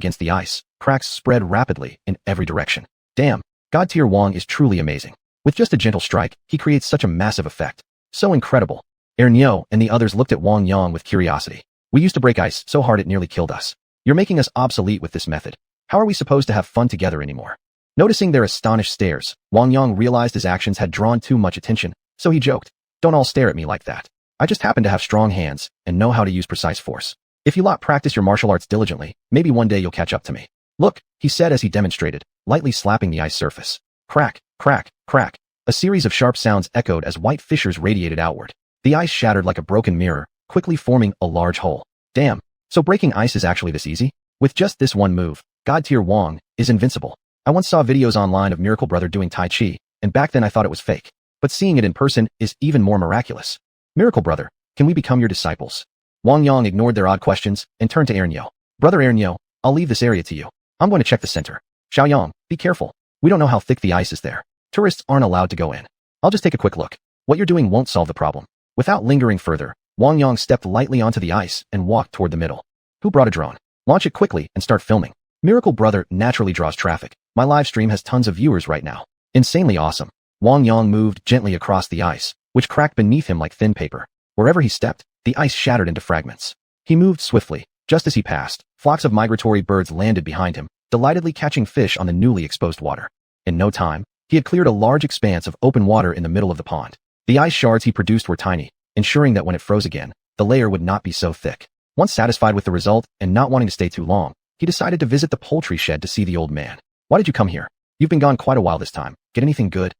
against the ice, cracks spread rapidly in every direction. Damn, God-tier Wong is truly amazing. With just a gentle strike, he creates such a massive effect. So incredible. Ernyo and the others looked at Wang Yang with curiosity. We used to break ice so hard it nearly killed us. You're making us obsolete with this method. How are we supposed to have fun together anymore? Noticing their astonished stares, Wang Yang realized his actions had drawn too much attention, so he joked, "Don't all stare at me like that. I just happen to have strong hands and know how to use precise force. If you lot practice your martial arts diligently, maybe one day you'll catch up to me." "Look," he said as he demonstrated, lightly slapping the ice surface. Crack, crack, crack. A series of sharp sounds echoed as white fissures radiated outward. The ice shattered like a broken mirror, quickly forming a large hole. Damn, so breaking ice is actually this easy? With just this one move, God-tier Wong is invincible. I once saw videos online of Miracle Brother doing Tai Chi, and back then I thought it was fake. But seeing it in person is even more miraculous. "Miracle Brother, can we become your disciples?" Wang Yang ignored their odd questions and turned to Ernyo. "Brother Ernyo, I'll leave this area to you. I'm going to check the center. Xiaoyang, be careful. We don't know how thick the ice is there. Tourists aren't allowed to go in. I'll just take a quick look. What you're doing won't solve the problem." Without lingering further, Wang Yang stepped lightly onto the ice and walked toward the middle. "Who brought a drone? Launch it quickly and start filming. Miracle Brother naturally draws traffic. My live stream has tons of viewers right now. Insanely awesome." Wang Yang moved gently across the ice, which cracked beneath him like thin paper. Wherever he stepped, the ice shattered into fragments. He moved swiftly. Just as he passed, flocks of migratory birds landed behind him, delightedly catching fish on the newly exposed water. In no time, he had cleared a large expanse of open water in the middle of the pond. The ice shards he produced were tiny, ensuring that when it froze again, the layer would not be so thick. Once satisfied with the result and not wanting to stay too long, he decided to visit the poultry shed to see the old man. "Why did you come here? You've been gone quite a while this time. Get anything good?"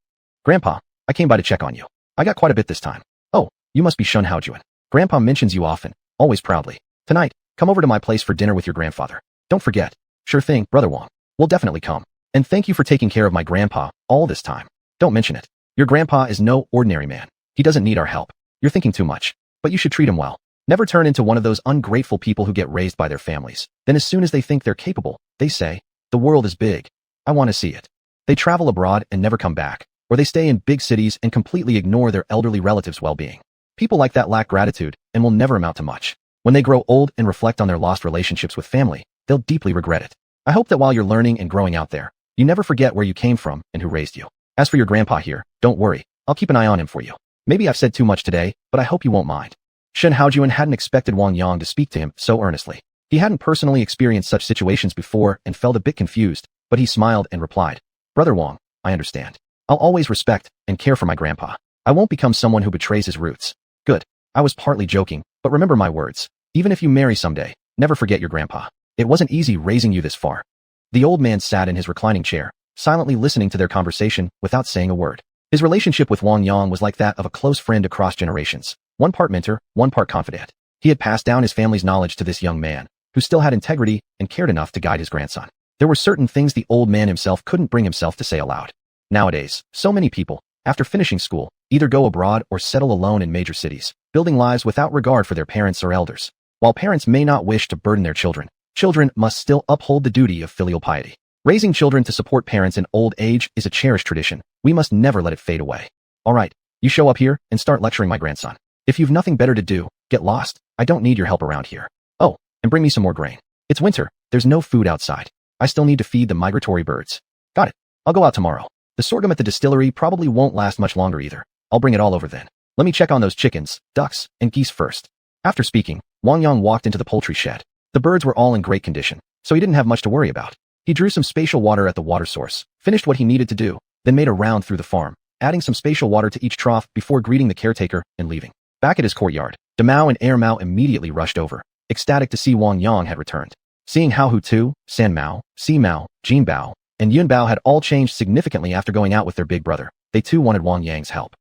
"Grandpa, I came by to check on you. I got quite a bit this time." "Oh, you must be xiuxian. Grandpa mentions you often, always proudly. Tonight, come over to my place for dinner with your grandfather. Don't forget." "Sure thing, Brother Wong. We'll definitely come. And thank you for taking care of my grandpa all this time. Don't mention it. Your grandpa is no ordinary man. He doesn't need our help. You're thinking too much. But you should treat him well. Never turn into one of those ungrateful people who get raised by their families. Then as soon as they think they're capable, they say, 'The world is big. I want to see it.' They travel abroad and never come back, or they stay in big cities and completely ignore their elderly relatives' well-being. People like that lack gratitude and will never amount to much. When they grow old and reflect on their lost relationships with family, they'll deeply regret it. I hope that while you're learning and growing out there, you never forget where you came from and who raised you. As for your grandpa here, don't worry. I'll keep an eye on him for you. Maybe I've said too much today, but I hope you won't mind." Shen Haojuan hadn't expected Wang Yang to speak to him so earnestly. He hadn't personally experienced such situations before and felt a bit confused, but he smiled and replied, "Brother Wang, I understand. I'll always respect and care for my grandpa. I won't become someone who betrays his roots." "Good. I was partly joking, but remember my words. Even if you marry someday, never forget your grandpa. It wasn't easy raising you this far." The old man sat in his reclining chair, silently listening to their conversation without saying a word. His relationship with Wang Yang was like that of a close friend across generations. One part mentor, one part confidant. He had passed down his family's knowledge to this young man, who still had integrity and cared enough to guide his grandson. There were certain things the old man himself couldn't bring himself to say aloud. Nowadays, so many people, after finishing school, either go abroad or settle alone in major cities, building lives without regard for their parents or elders. While parents may not wish to burden their children, children must still uphold the duty of filial piety. Raising children to support parents in old age is a cherished tradition. We must never let it fade away. All right, you show up here and start lecturing my grandson. If you've nothing better to do, get lost. I don't need your help around here. Oh, and bring me some more grain. It's winter. There's no food outside. I still need to feed the migratory birds. Got it. I'll go out tomorrow. The sorghum at the distillery probably won't last much longer either. I'll bring it all over then. Let me check on those chickens, ducks, and geese first." After speaking, Wang Yang walked into the poultry shed. The birds were all in great condition, so he didn't have much to worry about. He drew some spatial water at the water source, finished what he needed to do, then made a round through the farm, adding some spatial water to each trough before greeting the caretaker and leaving. Back at his courtyard, Damao and Air Mao immediately rushed over, ecstatic to see Wang Yang had returned. Seeing how Hu Tu, San Mao, Si Mao, Jin Bao, and Yun Bao had all changed significantly after going out with their big brother, they too wanted Wang Yang's help.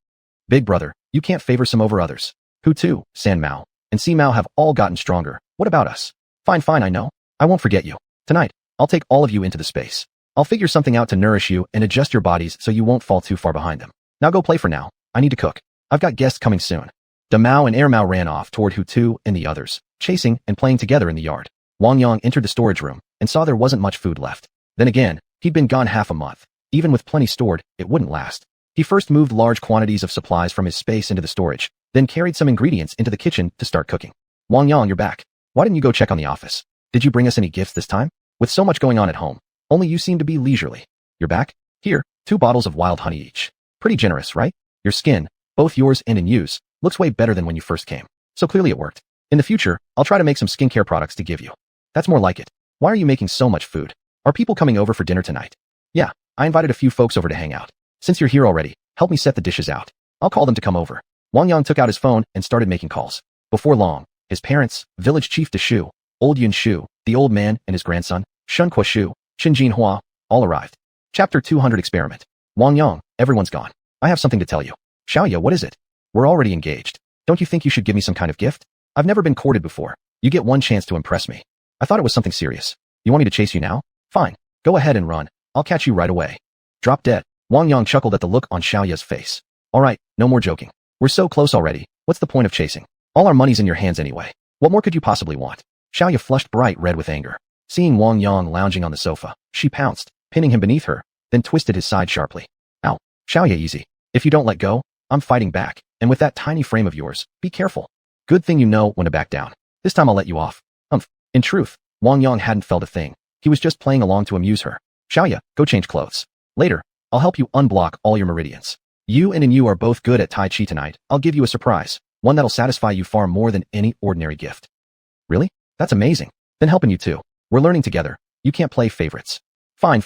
"Big brother, you can't favor some over others. Hu Tu, San Mao, and Si Mao have all gotten stronger. What about us?" Fine, I know. I won't forget you. Tonight, I'll take all of you into the space. I'll figure something out to nourish you and adjust your bodies so you won't fall too far behind them. Now go play for now. I need to cook. I've got guests coming soon." Damao and Air Mao ran off toward Hu Tu and the others, chasing and playing together in the yard. Wang Yang entered the storage room and saw there wasn't much food left. Then again, he'd been gone half a month. Even with plenty stored, it wouldn't last. He first moved large quantities of supplies from his space into the storage, then carried some ingredients into the kitchen to start cooking. "Wang Yang, you're back. Why didn't you go check on the office? Did you bring us any gifts this time?" With so much going on at home, only you seem to be leisurely. You're back? Here, 2 bottles of wild honey each. Pretty generous, right? Your skin, both yours and in use, looks way better than when you first came. So clearly it worked. In the future, I'll try to make some skincare products to give you. That's more like it. Why are you making so much food? Are people coming over for dinner tonight? Yeah, I invited a few folks over to hang out. Since you're here already, help me set the dishes out. I'll call them to come over. Wang Yang took out his phone and started making calls. Before long, his parents, village chief De Shu, old Yun Shu, the old man and his grandson, Shun Kwa Shu, Qin Jin Hua, all arrived. Chapter 200 Experiment. Wang Yang, everyone's gone. I have something to tell you. Xiaoya, what is it? We're already engaged. Don't you think you should give me some kind of gift? I've never been courted before. You get one chance to impress me. I thought it was something serious. You want me to chase you now? Fine. Go ahead and run. I'll catch you right away. Drop dead. Wang Yang chuckled at the look on Xiaoya's face. Alright, no more joking. We're so close already. What's the point of chasing? All our money's in your hands anyway. What more could you possibly want? Xiaoya flushed bright red with anger. Seeing Wang Yang lounging on the sofa, she pounced, pinning him beneath her, then twisted his side sharply. Ow. Xiaoya, easy. If you don't let go, I'm fighting back, and with that tiny frame of yours, be careful. Good thing you know when to back down. This time I'll let you off. In truth, Wang Yang hadn't felt a thing. He was just playing along to amuse her. Xiaoya, go change clothes. Later, I'll help you unblock all your meridians. You and you are both good at Tai Chi tonight. I'll give you a surprise, one that'll satisfy you far more than any ordinary gift. Really? That's amazing. Then helping you too. We're learning together. You can't play favorites. Fine.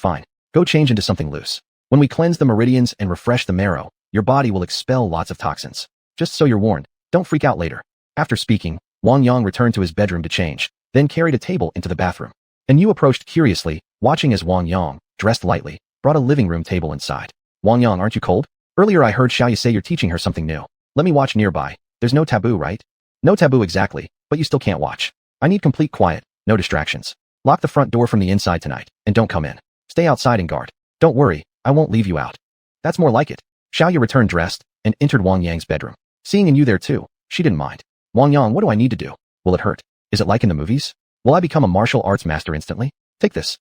Go change into something loose. When we cleanse the meridians and refresh the marrow, your body will expel lots of toxins. Just so you're warned, don't freak out later. After speaking, Wang Yang returned to his bedroom to change, then carried a table into the bathroom. And you approached curiously, watching as Wang Yang, dressed lightly, brought a living room table inside. Wang Yang, aren't you cold? Earlier I heard Xiaoya say you're teaching her something new. Let me watch nearby. There's no taboo, right? No taboo exactly, but you still can't watch. I need complete quiet, no distractions. Lock the front door from the inside tonight, and don't come in. Stay outside and guard. Don't worry, I won't leave you out. That's more like it. Xiaoya returned dressed, and entered Wang Yang's bedroom. Seeing you there too, she didn't mind. Wang Yang, what do I need to do? Will it hurt? Is it like in the movies? Will I become a martial arts master instantly? Take this.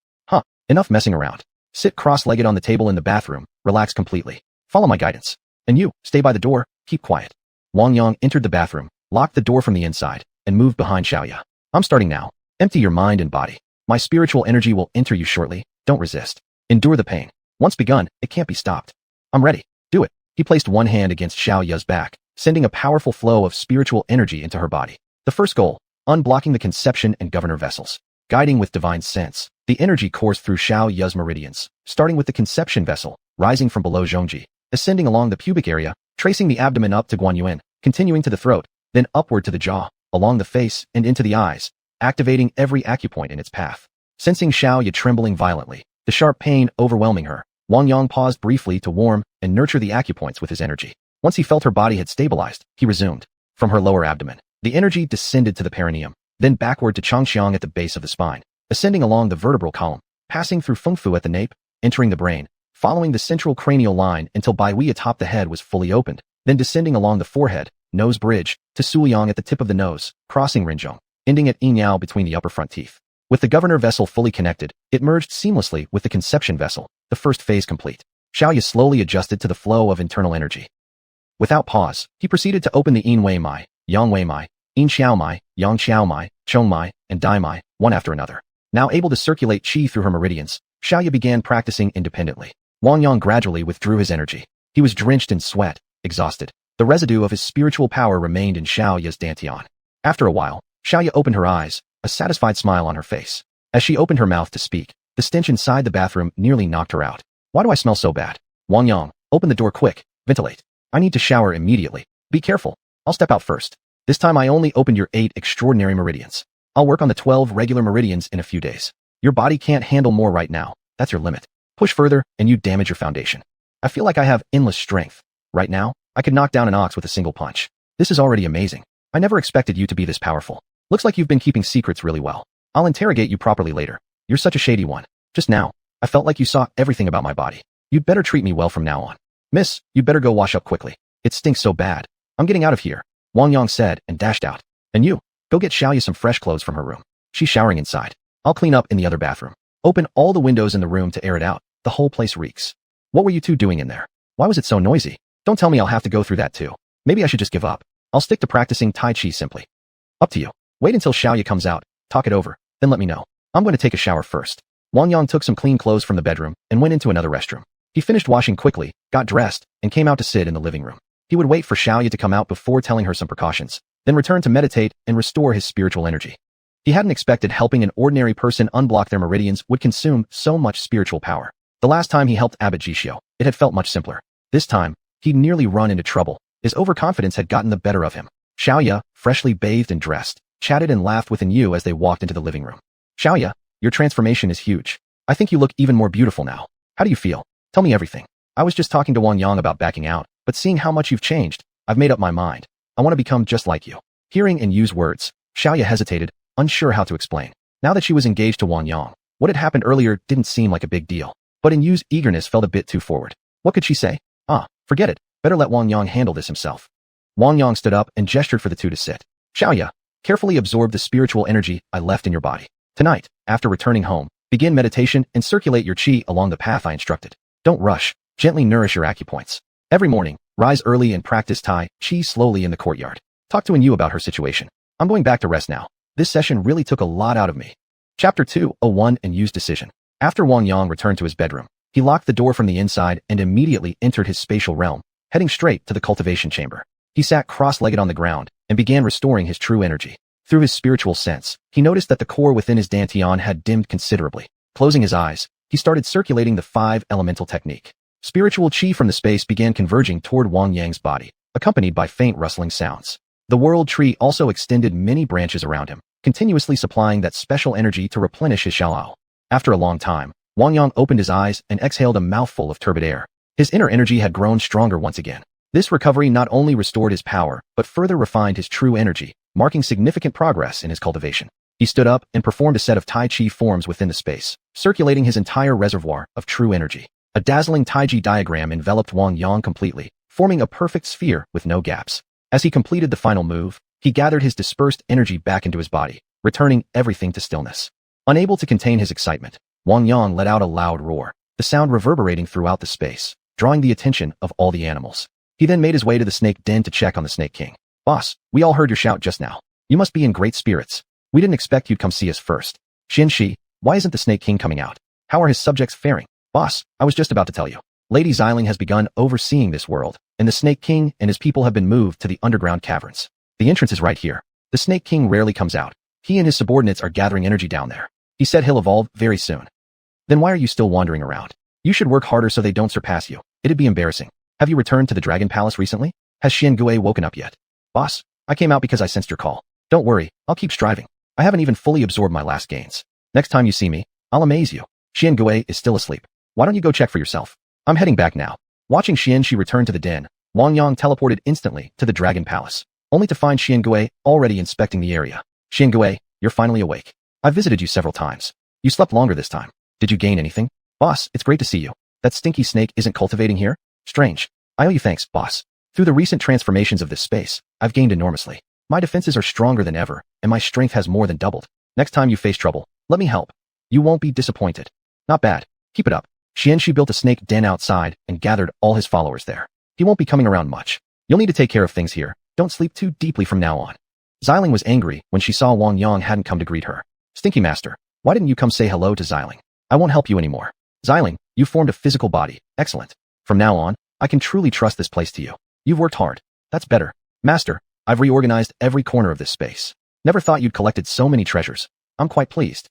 Enough messing around. Sit cross-legged on the table in the bathroom, relax completely. Follow my guidance. And you, stay by the door, keep quiet. Wang Yang entered the bathroom, locked the door from the inside, and moved behind Xiaoya. I'm starting now. Empty your mind and body. My spiritual energy will enter you shortly. Don't resist. Endure the pain. Once begun, it can't be stopped. I'm ready. Do it. He placed one hand against Xiaoya's back, sending a powerful flow of spiritual energy into her body. The first goal, unblocking the conception and governor vessels. Guiding with divine sense, the energy coursed through Xiaoya's meridians, starting with the conception vessel, rising from below Zhongji, ascending along the pubic area, tracing the abdomen up to Guanyuan, continuing to the throat, then upward to the jaw, along the face and into the eyes, activating every acupoint in its path. Sensing Xiaoya trembling violently, the sharp pain overwhelming her, Wang Yang paused briefly to warm and nurture the acupoints with his energy. Once he felt her body had stabilized, he resumed. From her lower abdomen, the energy descended to the perineum, then backward to xiuxian at the base of the spine, ascending along the vertebral column, passing through fengfu at the nape, entering the brain, following the central cranial line until Baihui atop the head was fully opened, then descending along the forehead, nose bridge, to Suyang at the tip of the nose, crossing Rinzhong, ending at Yinyao between the upper front teeth. With the governor vessel fully connected, it merged seamlessly with the conception vessel, the first phase complete. Xiaoya slowly adjusted to the flow of internal energy. Without pause, he proceeded to open the Yin Wei Mai, Yang Wei Mai, Yin Xiao Mai, Yang Xiao Mai, Chong Mai, and Dai Mai, one after another. Now able to circulate qi through her meridians, Xiaoya began practicing independently. Wang Yang gradually withdrew his energy. He was drenched in sweat, exhausted. The residue of his spiritual power remained in Xiaoya's dantian. After a while, Xiaoya opened her eyes, a satisfied smile on her face. As she opened her mouth to speak, the stench inside the bathroom nearly knocked her out. Why do I smell so bad? Wang Yang, open the door quick. Ventilate. I need to shower immediately. Be careful. I'll step out first. This time I only opened your 8 extraordinary meridians. I'll work on the 12 regular meridians in a few days. Your body can't handle more right now. That's your limit. Push further, and you damage your foundation. I feel like I have endless strength. Right now, I could knock down an ox with a single punch. This is already amazing. I never expected you to be this powerful. Looks like you've been keeping secrets really well. I'll interrogate you properly later. You're such a shady one. Just now, I felt like you saw everything about my body. You'd better treat me well from now on. Miss, you'd better go wash up quickly. It stinks so bad. I'm getting out of here, Wang Yang said and dashed out. And you, go get Xiaoya some fresh clothes from her room. She's showering inside. I'll clean up in the other bathroom. Open all the windows in the room to air it out. The whole place reeks. What were you two doing in there? Why was it so noisy? Don't tell me I'll have to go through that too. Maybe I should just give up. I'll stick to practicing Tai Chi simply. Up to you. Wait until Xiaoya comes out, talk it over, then let me know. I'm going to take a shower first. Wang Yang took some clean clothes from the bedroom and went into another restroom. He finished washing quickly, got dressed, and came out to sit in the living room. He would wait for Xiaoya to come out before telling her some precautions, then return to meditate and restore his spiritual energy. He hadn't expected helping an ordinary person unblock their meridians would consume so much spiritual power. The last time he helped Abbot Jishio, it had felt much simpler. This time, he'd nearly run into trouble. His overconfidence had gotten the better of him. Xiaoya, freshly bathed and dressed, chatted and laughed within you as they walked into the living room. Xiaoya, your transformation is huge. I think you look even more beautiful now. How do you feel? Tell me everything. I was just talking to Wang Yang about backing out, but seeing how much you've changed, I've made up my mind. I want to become just like you. Hearing and use words, Xiaoya hesitated, unsure how to explain. Now that she was engaged to Wang Yang, what had happened earlier didn't seem like a big deal. But in Yu's eagerness felt a bit too forward. What could she say? Forget it. Better let Wang Yang handle this himself. Wang Yang stood up and gestured for the two to sit. Xiaoya, carefully absorb the spiritual energy I left in your body. Tonight, after returning home, begin meditation and circulate your qi along the path I instructed. Don't rush. Gently nourish your acupoints. Every morning, rise early and practice Tai Chi slowly in the courtyard. Talk to Yu about her situation. I'm going back to rest now. This session really took a lot out of me. Chapter 201 and Yu's decision. After Wang Yang returned to his bedroom, he locked the door from the inside and immediately entered his spatial realm, heading straight to the cultivation chamber. He sat cross-legged on the ground and began restoring his true energy. Through his spiritual sense, he noticed that the core within his dantian had dimmed considerably. Closing his eyes, he started circulating the 5-elemental technique. Spiritual qi from the space began converging toward Wang Yang's body, accompanied by faint rustling sounds. The world tree also extended many branches around him, continuously supplying that special energy to replenish his xiaolao. After a long time, Wang Yang opened his eyes and exhaled a mouthful of turbid air. His inner energy had grown stronger once again. This recovery not only restored his power, but further refined his true energy, marking significant progress in his cultivation. He stood up and performed a set of Tai Chi forms within the space, circulating his entire reservoir of true energy. A dazzling Tai Chi diagram enveloped Wang Yang completely, forming a perfect sphere with no gaps. As he completed the final move, he gathered his dispersed energy back into his body, returning everything to stillness. Unable to contain his excitement, Wang Yang let out a loud roar, the sound reverberating throughout the space, drawing the attention of all the animals. He then made his way to the snake den to check on the Snake King. Boss, we all heard your shout just now. You must be in great spirits. We didn't expect you'd come see us first. Shi, why isn't the Snake King coming out? How are his subjects faring? Boss, I was just about to tell you. Lady Xiling has begun overseeing this world, and the Snake King and his people have been moved to the underground caverns. The entrance is right here. The Snake King rarely comes out. He and his subordinates are gathering energy down there. He said he'll evolve very soon. Then why are you still wandering around? You should work harder so they don't surpass you. It'd be embarrassing. Have you returned to the Dragon Palace recently? Has Xiangui woken up yet? Boss, I came out because I sensed your call. Don't worry, I'll keep striving. I haven't even fully absorbed my last gains. Next time you see me, I'll amaze you. Xiangui is still asleep. Why don't you go check for yourself? I'm heading back now. Watching Xianxi return to the den, Wang Yang teleported instantly to the Dragon Palace, only to find Xiangui already inspecting the area. Xiangui, you're finally awake. I've visited you several times. You slept longer this time. Did you gain anything? Boss, it's great to see you. That stinky snake isn't cultivating here? Strange. I owe you thanks, boss. Through the recent transformations of this space, I've gained enormously. My defenses are stronger than ever, and my strength has more than doubled. Next time you face trouble, let me help. You won't be disappointed. Not bad. Keep it up. Xianxi built a snake den outside and gathered all his followers there. He won't be coming around much. You'll need to take care of things here. Don't sleep too deeply from now on. Xiling was angry when she saw Wang Yang hadn't come to greet her. Stinky Master, why didn't you come say hello to Xiling? I won't help you anymore. Xiling, you formed a physical body. Excellent. From now on, I can truly trust this place to you. You've worked hard. That's better. Master, I've reorganized every corner of this space. Never thought you'd collected so many treasures. I'm quite pleased.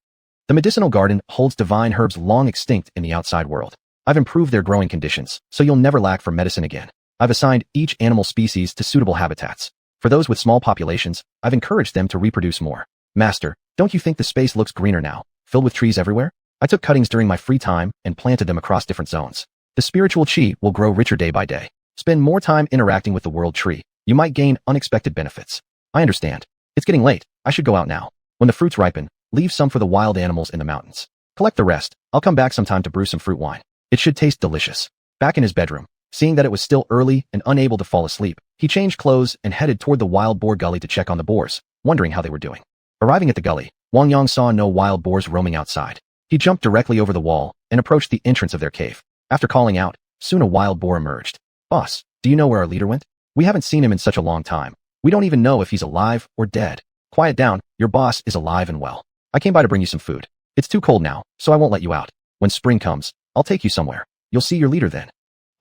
The medicinal garden holds divine herbs long extinct in the outside world. I've improved their growing conditions, so you'll never lack for medicine again. I've assigned each animal species to suitable habitats. For those with small populations, I've encouraged them to reproduce more. Master, don't you think the space looks greener now, filled with trees everywhere? I took cuttings during my free time and planted them across different zones. The spiritual qi will grow richer day by day. Spend more time interacting with the world tree. You might gain unexpected benefits. I understand. It's getting late. I should go out now. When the fruits ripen, leave some for the wild animals in the mountains. Collect the rest. I'll come back sometime to brew some fruit wine. It should taste delicious. Back in his bedroom, seeing that it was still early and unable to fall asleep, he changed clothes and headed toward the wild boar gully to check on the boars, wondering how they were doing. Arriving at the gully, Wang Yang saw no wild boars roaming outside. He jumped directly over the wall and approached the entrance of their cave. After calling out, soon a wild boar emerged. Boss, do you know where our leader went? We haven't seen him in such a long time. We don't even know if he's alive or dead. Quiet down, your boss is alive and well. I came by to bring you some food. It's too cold now, so I won't let you out. When spring comes, I'll take you somewhere. You'll see your leader then.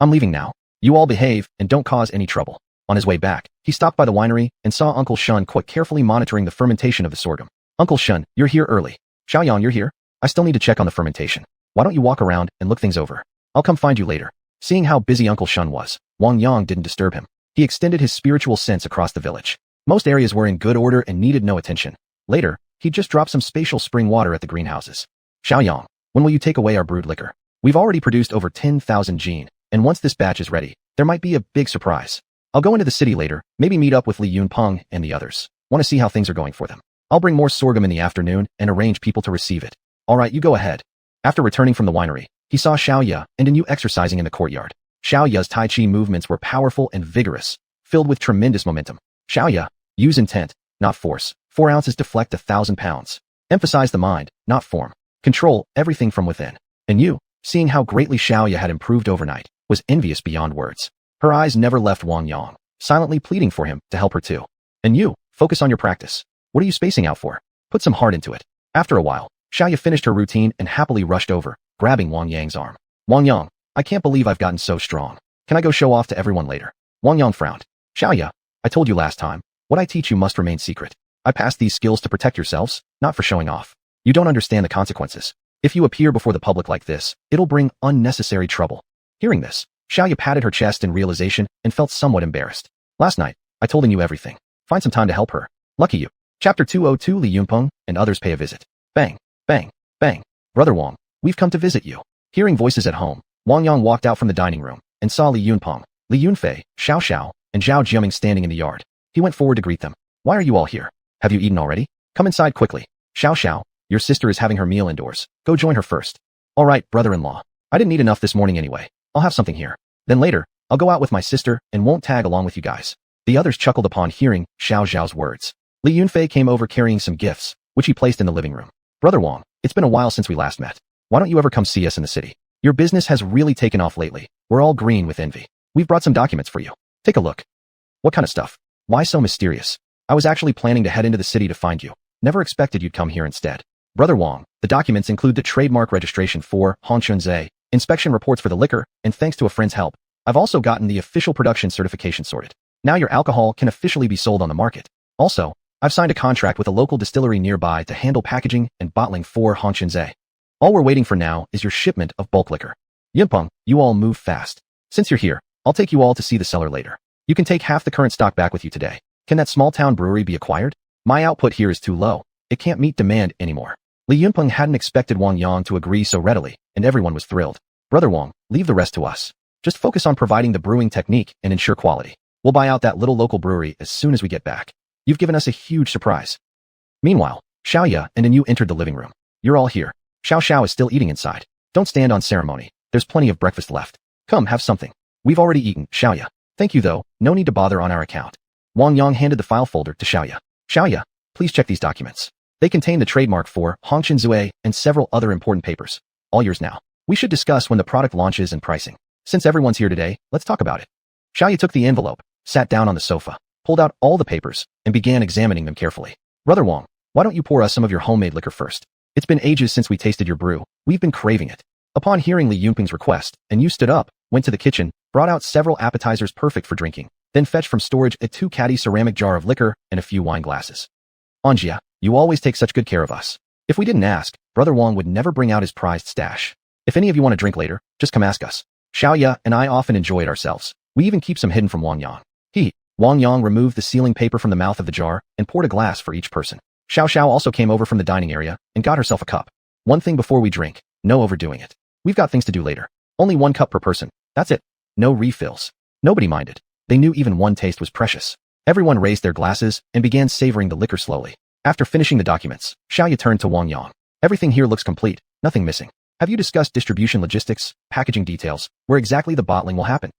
I'm leaving now. You all behave and don't cause any trouble. On his way back, he stopped by the winery and saw Uncle Shun quite carefully monitoring the fermentation of the sorghum. Uncle Shun, you're here early. Xiaoyan, you're here? I still need to check on the fermentation. Why don't you walk around and look things over? I'll come find you later. Seeing how busy Uncle Shun was, Wang Yang didn't disturb him. He extended his spiritual sense across the village. Most areas were in good order and needed no attention. Later, he just dropped some spatial spring water at the greenhouses. Xiaoyang, when will you take away our brewed liquor? We've already produced over 10,000 gene, and once this batch is ready, there might be a big surprise. I'll go into the city later, maybe meet up with Li Yunpeng and the others. Want to see how things are going for them. I'll bring more sorghum in the afternoon and arrange people to receive it. Alright, you go ahead. After returning from the winery, he saw Xiaoya and Yu exercising in the courtyard. Xiaoya's Tai Chi movements were powerful and vigorous, filled with tremendous momentum. Xiaoya, use intent, not force. 4 ounces deflect 1,000 pounds. Emphasize the mind, not form. Control everything from within. And Yu, seeing how greatly Xiaoya had improved overnight, was envious beyond words. Her eyes never left Wang Yang, silently pleading for him to help her too. And Yu, focus on your practice. What are you spacing out for? Put some heart into it. After a while, Xiaoya finished her routine and happily rushed over, grabbing Wang Yang's arm. Wang Yang, I can't believe I've gotten so strong. Can I go show off to everyone later? Wang Yang frowned. Xiaoya, I told you last time, what I teach you must remain secret. I passed these skills to protect yourselves, not for showing off. You don't understand the consequences. If you appear before the public like this, it'll bring unnecessary trouble. Hearing this, Xiaoya patted her chest in realization and felt somewhat embarrassed. Last night, I told you everything. Find some time to help her. Lucky you. Chapter 202 Li Yunpeng and others pay a visit. Bang, bang, bang. Brother Wang, we've come to visit you. Hearing voices at home, Wang Yang walked out from the dining room and saw Li Yunpeng, Li Yunfei, Xiao Xiao, and Zhao Jiaming standing in the yard. He went forward to greet them. Why are you all here? Have you eaten already? Come inside quickly. Xiao Xiao, your sister is having her meal indoors. Go join her first. All right, brother-in-law. I didn't eat enough this morning anyway. I'll have something here. Then later, I'll go out with my sister and won't tag along with you guys. The others chuckled upon hearing Xiao Xiao's words. Li Yunfei came over carrying some gifts, which he placed in the living room. Brother Wang, it's been a while since we last met. Why don't you ever come see us in the city? Your business has really taken off lately. We're all green with envy. We've brought some documents for you. Take a look. What kind of stuff? Why so mysterious? I was actually planning to head into the city to find you. Never expected you'd come here instead. Brother Wang, the documents include the trademark registration for xiuxian, inspection reports for the liquor, and thanks to a friend's help, I've also gotten the official production certification sorted. Now your alcohol can officially be sold on the market. Also, I've signed a contract with a local distillery nearby to handle packaging and bottling for xiuxian. All we're waiting for now is your shipment of bulk liquor. Yunpeng, you all move fast. Since you're here, I'll take you all to see the cellar later. You can take half the current stock back with you today. Can that small town brewery be acquired? My output here is too low. It can't meet demand anymore. Li Yunpeng hadn't expected Wang Yang to agree so readily, and everyone was thrilled. Brother Wang, leave the rest to us. Just focus on providing the brewing technique and ensure quality. We'll buy out that little local brewery as soon as we get back. You've given us a huge surprise. Meanwhile, Xiaoya and Yu entered the living room. You're all here. Xiao Xiao is still eating inside. Don't stand on ceremony. There's plenty of breakfast left. Come, have something. We've already eaten, Xiaoya. Thank you though, no need to bother on our account. Wang Yang handed the file folder to Xiaoya. Xiaoya, please check these documents. They contain the trademark for xiuxian and several other important papers. All yours now. We should discuss when the product launches and pricing. Since everyone's here today, let's talk about it. Xiaoya took the envelope, sat down on the sofa, pulled out all the papers, and began examining them carefully. Brother Wang, why don't you pour us some of your homemade liquor first? It's been ages since we tasted your brew. We've been craving it. Upon hearing Li Yunpeng's request, Yu stood up, went to the kitchen, brought out several appetizers perfect for drinking, then fetched from storage a 2-caddy ceramic jar of liquor and a few wine glasses. Anjia, you always take such good care of us. If we didn't ask, Brother Wang would never bring out his prized stash. If any of you want to drink later, just come ask us. Xiaoya and I often enjoy it ourselves. We even keep some hidden from Wang Yang. Wang Yang removed the sealing paper from the mouth of the jar and poured a glass for each person. Xiao Xiao also came over from the dining area and got herself a cup. One thing before we drink, no overdoing it. We've got things to do later. Only 1 cup per person. That's it. No refills. Nobody minded. They knew even one taste was precious. Everyone raised their glasses and began savoring the liquor slowly. After finishing the documents, Xiaoya turned to Wang Yang. Everything here looks complete, nothing missing. Have you discussed distribution logistics, packaging details, where exactly the bottling will happen?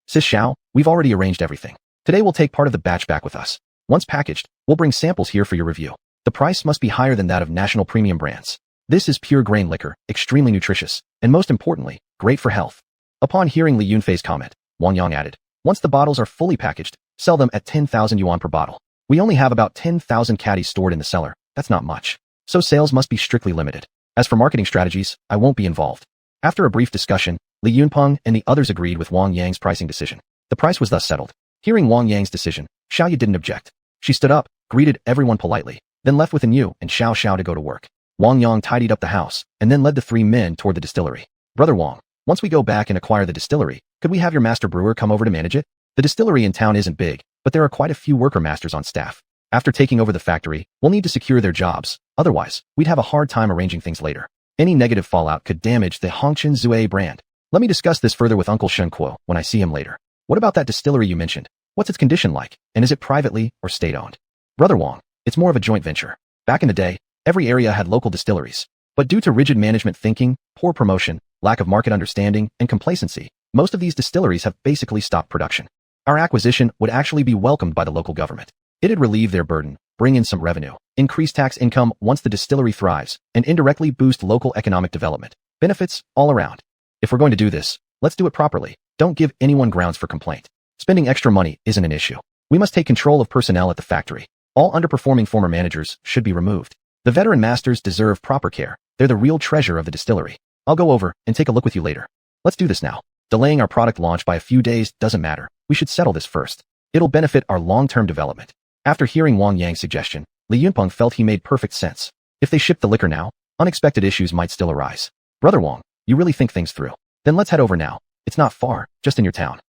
Sis Xiao, we've already arranged everything. Today we'll take part of the batch back with us. Once packaged, we'll bring samples here for your review. The price must be higher than that of national premium brands. This is pure grain liquor, extremely nutritious, and most importantly, great for health. Upon hearing Li Yunfei's comment, Wang Yang added, once the bottles are fully packaged, sell them at 10,000 yuan per bottle. We only have about 10,000 caddies stored in the cellar. That's not much. So sales must be strictly limited. As for marketing strategies, I won't be involved. After a brief discussion, Li Yunpeng and the others agreed with Wang Yang's pricing decision. The price was thus settled. Hearing Wang Yang's decision, Xiaoyu didn't object. She stood up, greeted everyone politely, then left with Yu and Xiao to go to work. Wang Yang tidied up the house, and then led the three men toward the distillery. Brother Wang, once we go back and acquire the distillery, could we have your master brewer come over to manage it? The distillery in town isn't big, but there are quite a few worker masters on staff. After taking over the factory, we'll need to secure their jobs, otherwise, we'd have a hard time arranging things later. Any negative fallout could damage the Hongqian Zue brand. Let me discuss this further with Uncle Shen Kuo when I see him later. What about that distillery you mentioned? What's its condition like, and is it privately or state-owned? Brother Wang, it's more of a joint venture. Back in the day, every area had local distilleries. But due to rigid management thinking, poor promotion, lack of market understanding, and complacency, most of these distilleries have basically stopped production. Our acquisition would actually be welcomed by the local government. It'd relieve their burden, bring in some revenue, increase tax income once the distillery thrives, and indirectly boost local economic development. Benefits all around. If we're going to do this, let's do it properly. Don't give anyone grounds for complaint. Spending extra money isn't an issue. We must take control of personnel at the factory. All underperforming former managers should be removed. The veteran masters deserve proper care. They're the real treasure of the distillery. I'll go over and take a look with you later. Let's do this now. Delaying our product launch by a few days doesn't matter. We should settle this first. It'll benefit our long-term development. After hearing Wang Yang's suggestion, Li Yunpeng felt he made perfect sense. If they shipped the liquor now, unexpected issues might still arise. Brother Wang, you really think things through. Then let's head over now. It's not far, just in your town.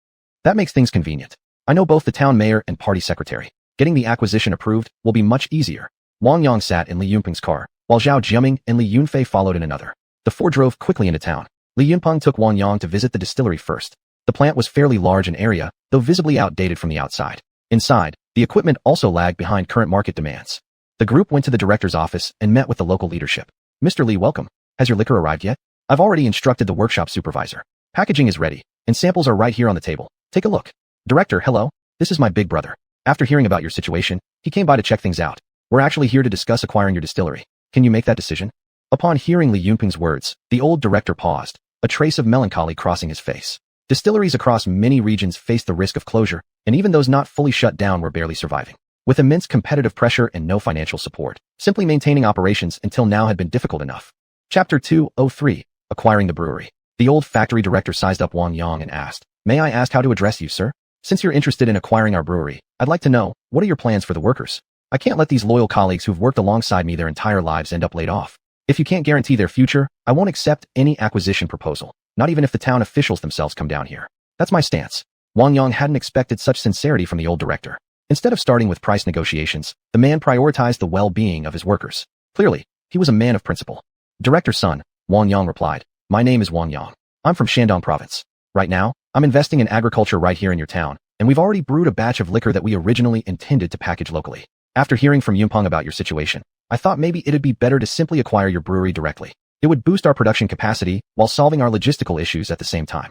That makes things convenient. I know both the town mayor and party secretary. Getting the acquisition approved will be much easier. Wang Yang sat in Li Yunpeng's car, while Zhao Jiaming and Li Yunfei followed in another. The four drove quickly into town. Li Yunpeng took Wang Yang to visit the distillery first. The plant was fairly large in area, though visibly outdated from the outside. Inside, the equipment also lagged behind current market demands. The group went to the director's office and met with the local leadership. Mr. Li, welcome. Has your liquor arrived yet? I've already instructed the workshop supervisor. Packaging is ready, and samples are right here on the table. Take a look. Director, hello. This is my big brother. After hearing about your situation, he came by to check things out. We're actually here to discuss acquiring your distillery. Can you make that decision? Upon hearing Li Yunpeng's words, the old director paused, a trace of melancholy crossing his face. Distilleries across many regions faced the risk of closure, and even those not fully shut down were barely surviving. With immense competitive pressure and no financial support, simply maintaining operations until now had been difficult enough. Chapter 203, Acquiring the Brewery. The old factory director sized up Wang Yang and asked, "May I ask how to address you, sir? Since you're interested in acquiring our brewery, I'd like to know, what are your plans for the workers? I can't let these loyal colleagues who've worked alongside me their entire lives end up laid off. If you can't guarantee their future, I won't accept any acquisition proposal, not even if the town officials themselves come down here. That's my stance." Wang Yang hadn't expected such sincerity from the old director. Instead of starting with price negotiations, the man prioritized the well-being of his workers. Clearly, he was a man of principle. "Director's son," Wang Yang replied. "My name is Wang Yang. I'm from Shandong province. Right now, I'm investing in agriculture right here in your town, and we've already brewed a batch of liquor that we originally intended to package locally. After hearing from Yunpeng about your situation, I thought maybe it'd be better to simply acquire your brewery directly. It would boost our production capacity while solving our logistical issues at the same time.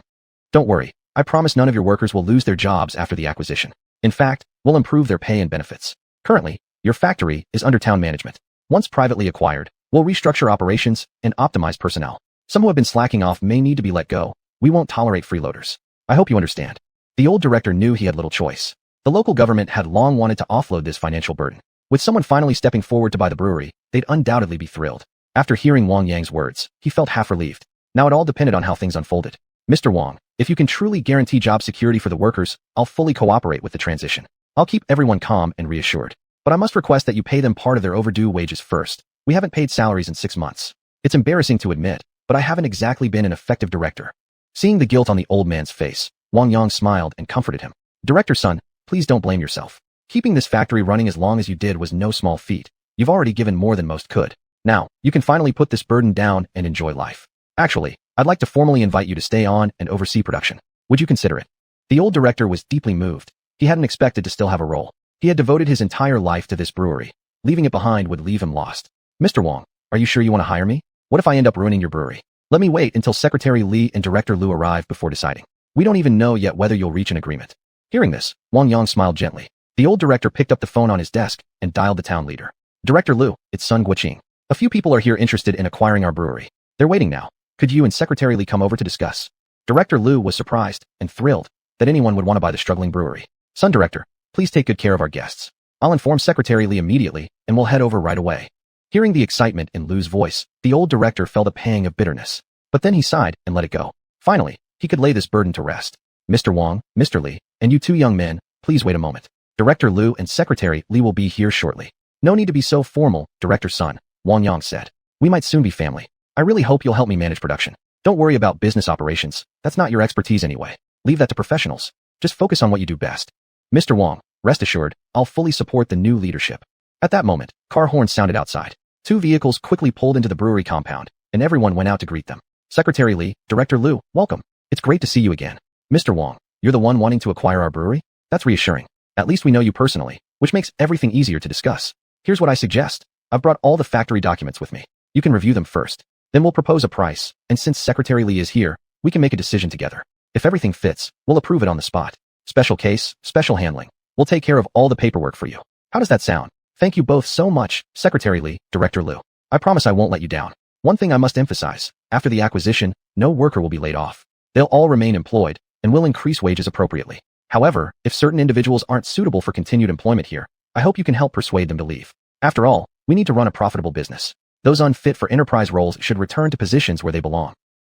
Don't worry, I promise none of your workers will lose their jobs after the acquisition. In fact, we'll improve their pay and benefits. Currently, your factory is under town management. Once privately acquired, we'll restructure operations and optimize personnel. Some who have been slacking off may need to be let go. We won't tolerate freeloaders. I hope you understand." The old director knew he had little choice. The local government had long wanted to offload this financial burden. With someone finally stepping forward to buy the brewery, they'd undoubtedly be thrilled. After hearing Wang Yang's words, he felt half relieved. Now it all depended on how things unfolded. "Mr. Wang, if you can truly guarantee job security for the workers, I'll fully cooperate with the transition. I'll keep everyone calm and reassured. But I must request that you pay them part of their overdue wages first. We haven't paid salaries in 6 months. It's embarrassing to admit, but I haven't exactly been an effective director." Seeing the guilt on the old man's face, Wang Yang smiled and comforted him. "Director's son, please don't blame yourself. Keeping this factory running as long as you did was no small feat. You've already given more than most could. Now, you can finally put this burden down and enjoy life. Actually, I'd like to formally invite you to stay on and oversee production. Would you consider it?" The old director was deeply moved. He hadn't expected to still have a role. He had devoted his entire life to this brewery. Leaving it behind would leave him lost. "Mr. Wang, are you sure you want to hire me? What if I end up ruining your brewery? Let me wait until Secretary Li and Director Lu arrive before deciding. We don't even know yet whether you'll reach an agreement." Hearing this, Wang Yang smiled gently. The old director picked up the phone on his desk and dialed the town leader. "Director Lu, it's Sun Guoqing. A few people are here interested in acquiring our brewery. They're waiting now. Could you and Secretary Li come over to discuss?" Director Lu was surprised and thrilled that anyone would want to buy the struggling brewery. "Sun Director, please take good care of our guests. I'll inform Secretary Li immediately, and we'll head over right away." Hearing the excitement in Lu's voice, the old director felt a pang of bitterness. But then he sighed and let it go. Finally, he could lay this burden to rest. Mr. Wang, Mr. Li, and you two young men, please wait a moment. Director Lu and Secretary Li will be here shortly. No need to be so formal, Director Sun, Wang Yang said. We might soon be family. I really hope you'll help me manage production. Don't worry about business operations. That's not your expertise anyway. Leave that to professionals. Just focus on what you do best. Mr. Wang, rest assured, I'll fully support the new leadership. At that moment, car horns sounded outside. Two vehicles quickly pulled into the brewery compound, and everyone went out to greet them. Secretary Li, Director Lu, welcome. It's great to see you again. Mr. Wang, you're the one wanting to acquire our brewery? That's reassuring. At least we know you personally, which makes everything easier to discuss. Here's what I suggest. I've brought all the factory documents with me. You can review them first. Then we'll propose a price, and since Secretary Li is here, we can make a decision together. If everything fits, we'll approve it on the spot. Special case, special handling. We'll take care of all the paperwork for you. How does that sound? Thank you both so much, Secretary Li, Director Lu. I promise I won't let you down. One thing I must emphasize, after the acquisition, no worker will be laid off. They'll all remain employed, and will increase wages appropriately. However, if certain individuals aren't suitable for continued employment here, I hope you can help persuade them to leave. After all, we need to run a profitable business. Those unfit for enterprise roles should return to positions where they belong.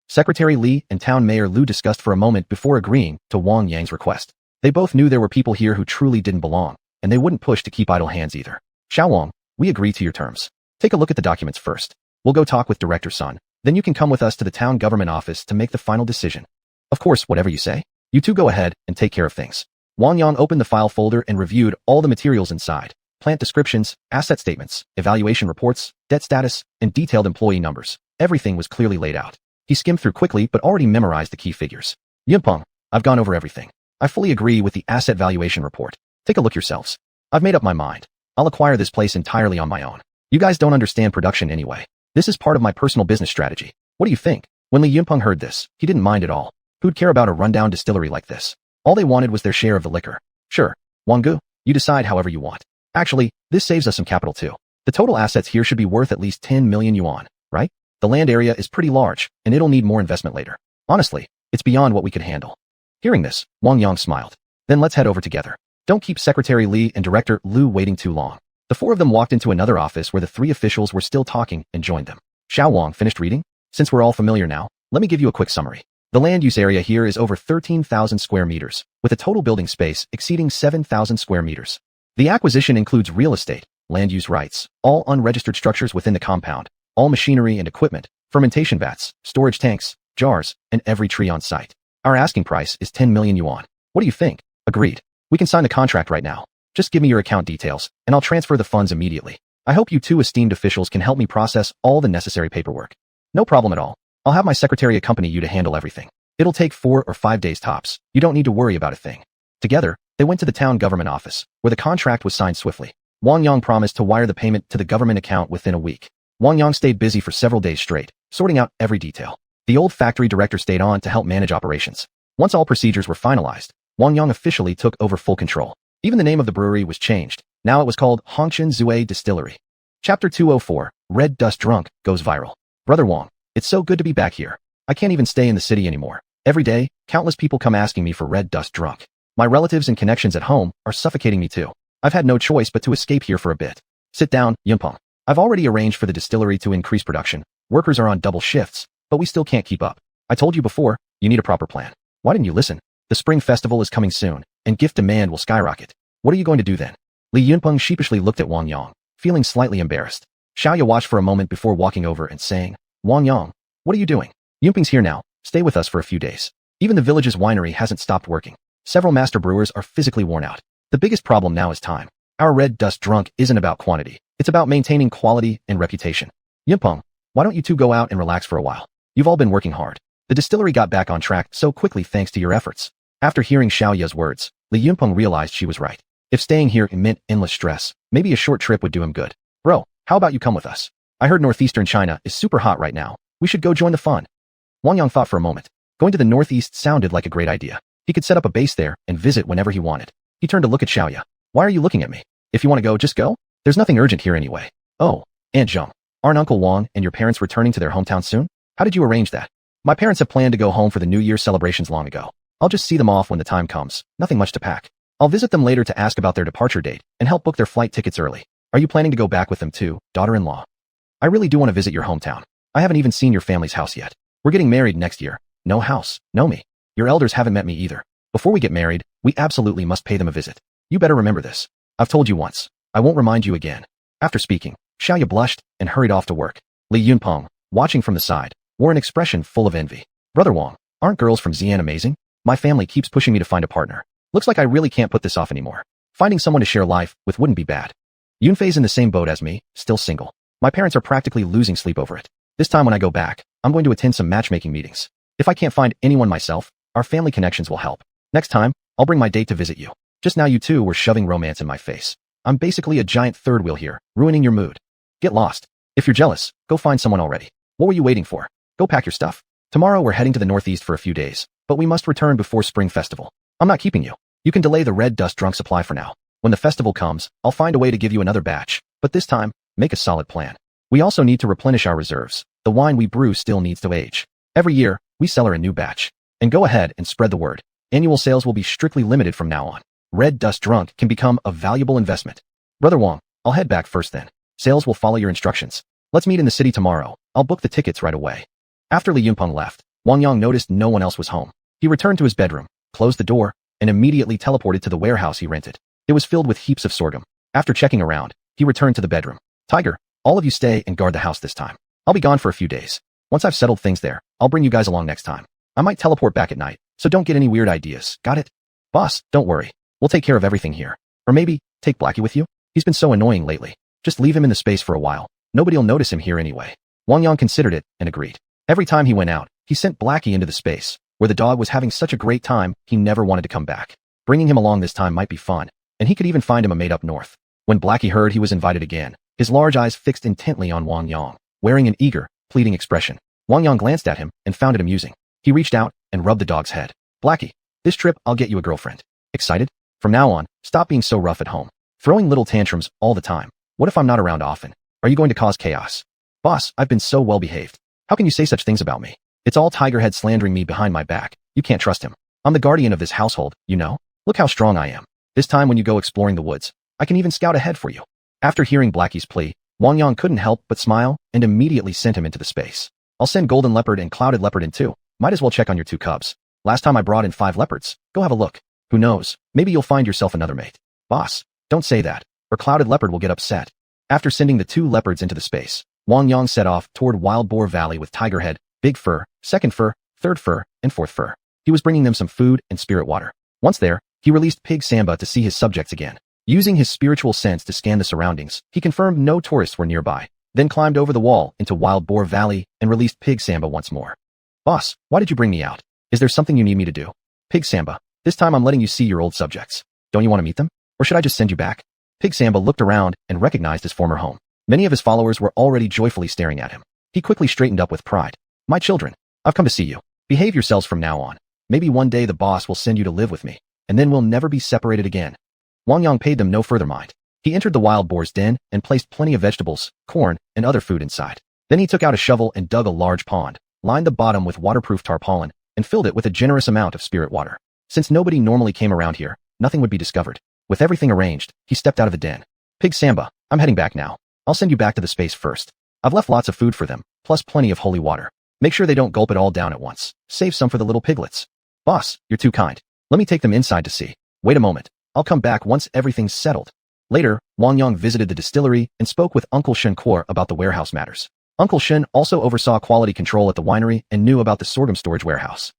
Secretary Li and Town Mayor Lu discussed for a moment before agreeing to Wang Yang's request. They both knew there were people here who truly didn't belong, and they wouldn't push to keep idle hands either. Xiao Wang, we agree to your terms. Take a look at the documents first. We'll go talk with Director Sun. Then you can come with us to the town government office to make the final decision. Of course, whatever you say. You two go ahead and take care of things. Wang Yang opened the file folder and reviewed all the materials inside. Plant descriptions, asset statements, evaluation reports, debt status, and detailed employee numbers. Everything was clearly laid out. He skimmed through quickly but already memorized the key figures. Yunpeng, I've gone over everything. I fully agree with the asset valuation report. Take a look yourselves. I've made up my mind. I'll acquire this place entirely on my own. You guys don't understand production anyway. This is part of my personal business strategy. What do you think? When Li Yunpeng heard this, he didn't mind at all. Who'd care about a rundown distillery like this? All they wanted was their share of the liquor. Sure, Wang Gu, you decide however you want. Actually, this saves us some capital too. The total assets here should be worth at least 10 million yuan, right? The land area is pretty large, and it'll need more investment later. Honestly, it's beyond what we could handle. Hearing this, Wang Yang smiled. Then let's head over together. Don't keep Secretary Li and Director Lu waiting too long. The four of them walked into another office where the three officials were still talking and joined them. Xiao Wang finished reading? Since we're all familiar now, let me give you a quick summary. The land use area here is over 13,000 square meters, with a total building space exceeding 7,000 square meters. The acquisition includes real estate, land use rights, all unregistered structures within the compound, all machinery and equipment, fermentation vats, storage tanks, jars, and every tree on site. Our asking price is 10 million yuan. What do you think? Agreed. We can sign the contract right now. Just give me your account details, and I'll transfer the funds immediately. I hope you two esteemed officials can help me process all the necessary paperwork. No problem at all. I'll have my secretary accompany you to handle everything. It'll take 4 or 5 days tops. You don't need to worry about a thing. Together, they went to the town government office, where the contract was signed swiftly. Wang Yang promised to wire the payment to the government account within a week. Wang Yang stayed busy for several days straight, sorting out every detail. The old factory director stayed on to help manage operations. Once all procedures were finalized, Wang Yang officially took over full control. Even the name of the brewery was changed. Now it was called Xiuxian Zue Distillery. Chapter 204, Red Dust Drunk, goes viral. Brother Wang, it's so good to be back here. I can't even stay in the city anymore. Every day, countless people come asking me for Red Dust Drunk. My relatives and connections at home are suffocating me too. I've had no choice but to escape here for a bit. Sit down, Yunpeng. I've already arranged for the distillery to increase production. Workers are on double shifts, but we still can't keep up. I told you before, you need a proper plan. Why didn't you listen? The spring festival is coming soon, and gift demand will skyrocket. What are you going to do then? Li Yunpeng sheepishly looked at Wang Yang, feeling slightly embarrassed. Xiaoya watched for a moment before walking over and saying, Wang Yang, what are you doing? Yunpeng's here now. Stay with us for a few days. Even the village's winery hasn't stopped working. Several master brewers are physically worn out. The biggest problem now is time. Our Red Dust Drunk isn't about quantity. It's about maintaining quality and reputation. Yunpeng, why don't you two go out and relax for a while? You've all been working hard. The distillery got back on track so quickly thanks to your efforts. After hearing Xiaoya's words, Li Yunpeng realized she was right. If staying here meant endless stress, maybe a short trip would do him good. Bro, how about you come with us? I heard northeastern China is super hot right now. We should go join the fun. Wang Yang thought for a moment. Going to the northeast sounded like a great idea. He could set up a base there and visit whenever he wanted. He turned to look at Xiaoya. Why are you looking at me? If you want to go, just go. There's nothing urgent here anyway. Oh, Aunt Zheng, aren't Uncle Wang and your parents returning to their hometown soon? How did you arrange that? My parents have planned to go home for the New Year celebrations long ago. I'll just see them off when the time comes. Nothing much to pack. I'll visit them later to ask about their departure date and help book their flight tickets early. Are you planning to go back with them too, daughter-in-law? I really do want to visit your hometown. I haven't even seen your family's house yet. We're getting married next year. No house, no me. Your elders haven't met me either. Before we get married, we absolutely must pay them a visit. You better remember this. I've told you once. I won't remind you again. After speaking, Xiaoya blushed and hurried off to work. Li Yunpeng, watching from the side, wore an expression full of envy. Brother Wang, aren't girls from Xian amazing? My family keeps pushing me to find a partner. Looks like I really can't put this off anymore. Finding someone to share life with wouldn't be bad. Yunfei's in the same boat as me, still single. My parents are practically losing sleep over it. This time when I go back, I'm going to attend some matchmaking meetings. If I can't find anyone myself, our family connections will help. Next time, I'll bring my date to visit you. Just now you two were shoving romance in my face. I'm basically a giant third wheel here, ruining your mood. Get lost. If you're jealous, go find someone already. What were you waiting for? Go pack your stuff. Tomorrow we're heading to the northeast for a few days, but we must return before Spring Festival. I'm not keeping you. You can delay the red dust drunk supply for now. When the festival comes, I'll find a way to give you another batch, but this time, make a solid plan. We also need to replenish our reserves. The wine we brew still needs to age. Every year, we sell her a new batch. And go ahead and spread the word. Annual sales will be strictly limited from now on. Red Dust Drunk can become a valuable investment. Brother Wang, I'll head back first then. Sales will follow your instructions. Let's meet in the city tomorrow. I'll book the tickets right away. After Li Yunpeng left, Wang Yang noticed no one else was home. He returned to his bedroom, closed the door, and immediately teleported to the warehouse he rented. It was filled with heaps of sorghum. After checking around, he returned to the bedroom. Tiger, all of you stay and guard the house this time. I'll be gone for a few days. Once I've settled things there, I'll bring you guys along next time. I might teleport back at night, so don't get any weird ideas, got it? Boss, don't worry. We'll take care of everything here. Or maybe, take Blackie with you? He's been so annoying lately. Just leave him in the space for a while. Nobody'll notice him here anyway. Wang Yang considered it and agreed. Every time he went out, he sent Blackie into the space, where the dog was having such a great time, he never wanted to come back. Bringing him along this time might be fun, and he could even find him a mate up north. When Blackie heard he was invited again, his large eyes fixed intently on Wang Yang, wearing an eager, pleading expression. Wang Yang glanced at him and found it amusing. He reached out and rubbed the dog's head. Blackie, this trip I'll get you a girlfriend. Excited? From now on, stop being so rough at home. Throwing little tantrums all the time. What if I'm not around often? Are you going to cause chaos? Boss, I've been so well behaved. How can you say such things about me? It's all Tigerhead slandering me behind my back. You can't trust him. I'm the guardian of this household, you know? Look how strong I am. This time when you go exploring the woods, I can even scout ahead for you. After hearing Blackie's plea, Wang Yang couldn't help but smile and immediately sent him into the space. I'll send Golden Leopard and Clouded Leopard in too. Might as well check on your two cubs. Last time I brought in 5 leopards. Go have a look. Who knows, maybe you'll find yourself another mate. Boss, don't say that, or Clouded Leopard will get upset. After sending the 2 leopards into the space, Wang Yang set off toward Wild Boar Valley with Tigerhead, Big Fur, Second Fur, Third Fur, and Fourth Fur. He was bringing them some food and spirit water. Once there, he released Pig Samba to see his subjects again. Using his spiritual sense to scan the surroundings, he confirmed no tourists were nearby, then climbed over the wall into Wild Boar Valley and released Pig Samba once more. Boss, why did you bring me out? Is there something you need me to do? Pig Samba, this time I'm letting you see your old subjects. Don't you want to meet them? Or should I just send you back? Pig Samba looked around and recognized his former home. Many of his followers were already joyfully staring at him. He quickly straightened up with pride. My children, I've come to see you. Behave yourselves from now on. Maybe one day the boss will send you to live with me, and then we'll never be separated again. Wang Yang paid them no further mind. He entered the wild boar's den and placed plenty of vegetables, corn, and other food inside. Then he took out a shovel and dug a large pond, lined the bottom with waterproof tarpaulin, and filled it with a generous amount of spirit water. Since nobody normally came around here, nothing would be discovered. With everything arranged, he stepped out of the den. Pig Samba, I'm heading back now. I'll send you back to the space first. I've left lots of food for them, plus plenty of holy water. Make sure they don't gulp it all down at once. Save some for the little piglets. Boss, you're too kind. Let me take them inside to see. Wait a moment. I'll come back once everything's settled. Later, Wang Yang visited the distillery and spoke with Uncle Shen Kuo about the warehouse matters. Uncle Shen also oversaw quality control at the winery and knew about the sorghum storage warehouse.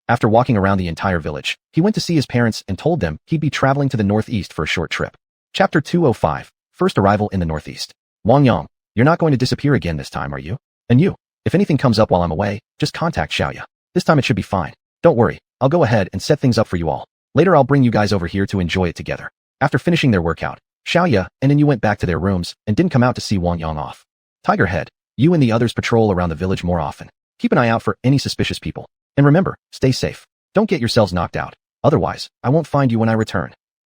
After walking around the entire village, he went to see his parents and told them he'd be traveling to the northeast for a short trip. Chapter 205, First Arrival in the Northeast. Wang Yang, you're not going to disappear again this time, are you? And you, if anything comes up while I'm away, just contact Xiaoya. This time it should be fine. Don't worry, I'll go ahead and set things up for you all. Later I'll bring you guys over here to enjoy it together. After finishing their workout, Xiaoya and then you went back to their rooms and didn't come out to see Wang Yang off. Tigerhead, you and the others patrol around the village more often. Keep an eye out for any suspicious people. And remember, stay safe. Don't get yourselves knocked out. Otherwise, I won't find you when I return.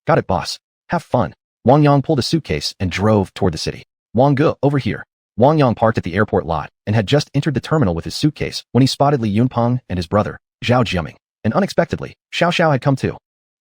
Got it, boss. Have fun. Wang Yang pulled a suitcase and drove toward the city. Wang Ge, over here. Wang Yang parked at the airport lot and had just entered the terminal with his suitcase when he spotted Li Yunpeng and his brother, Zhao Jiaming. And unexpectedly, Xiao Xiao had come too.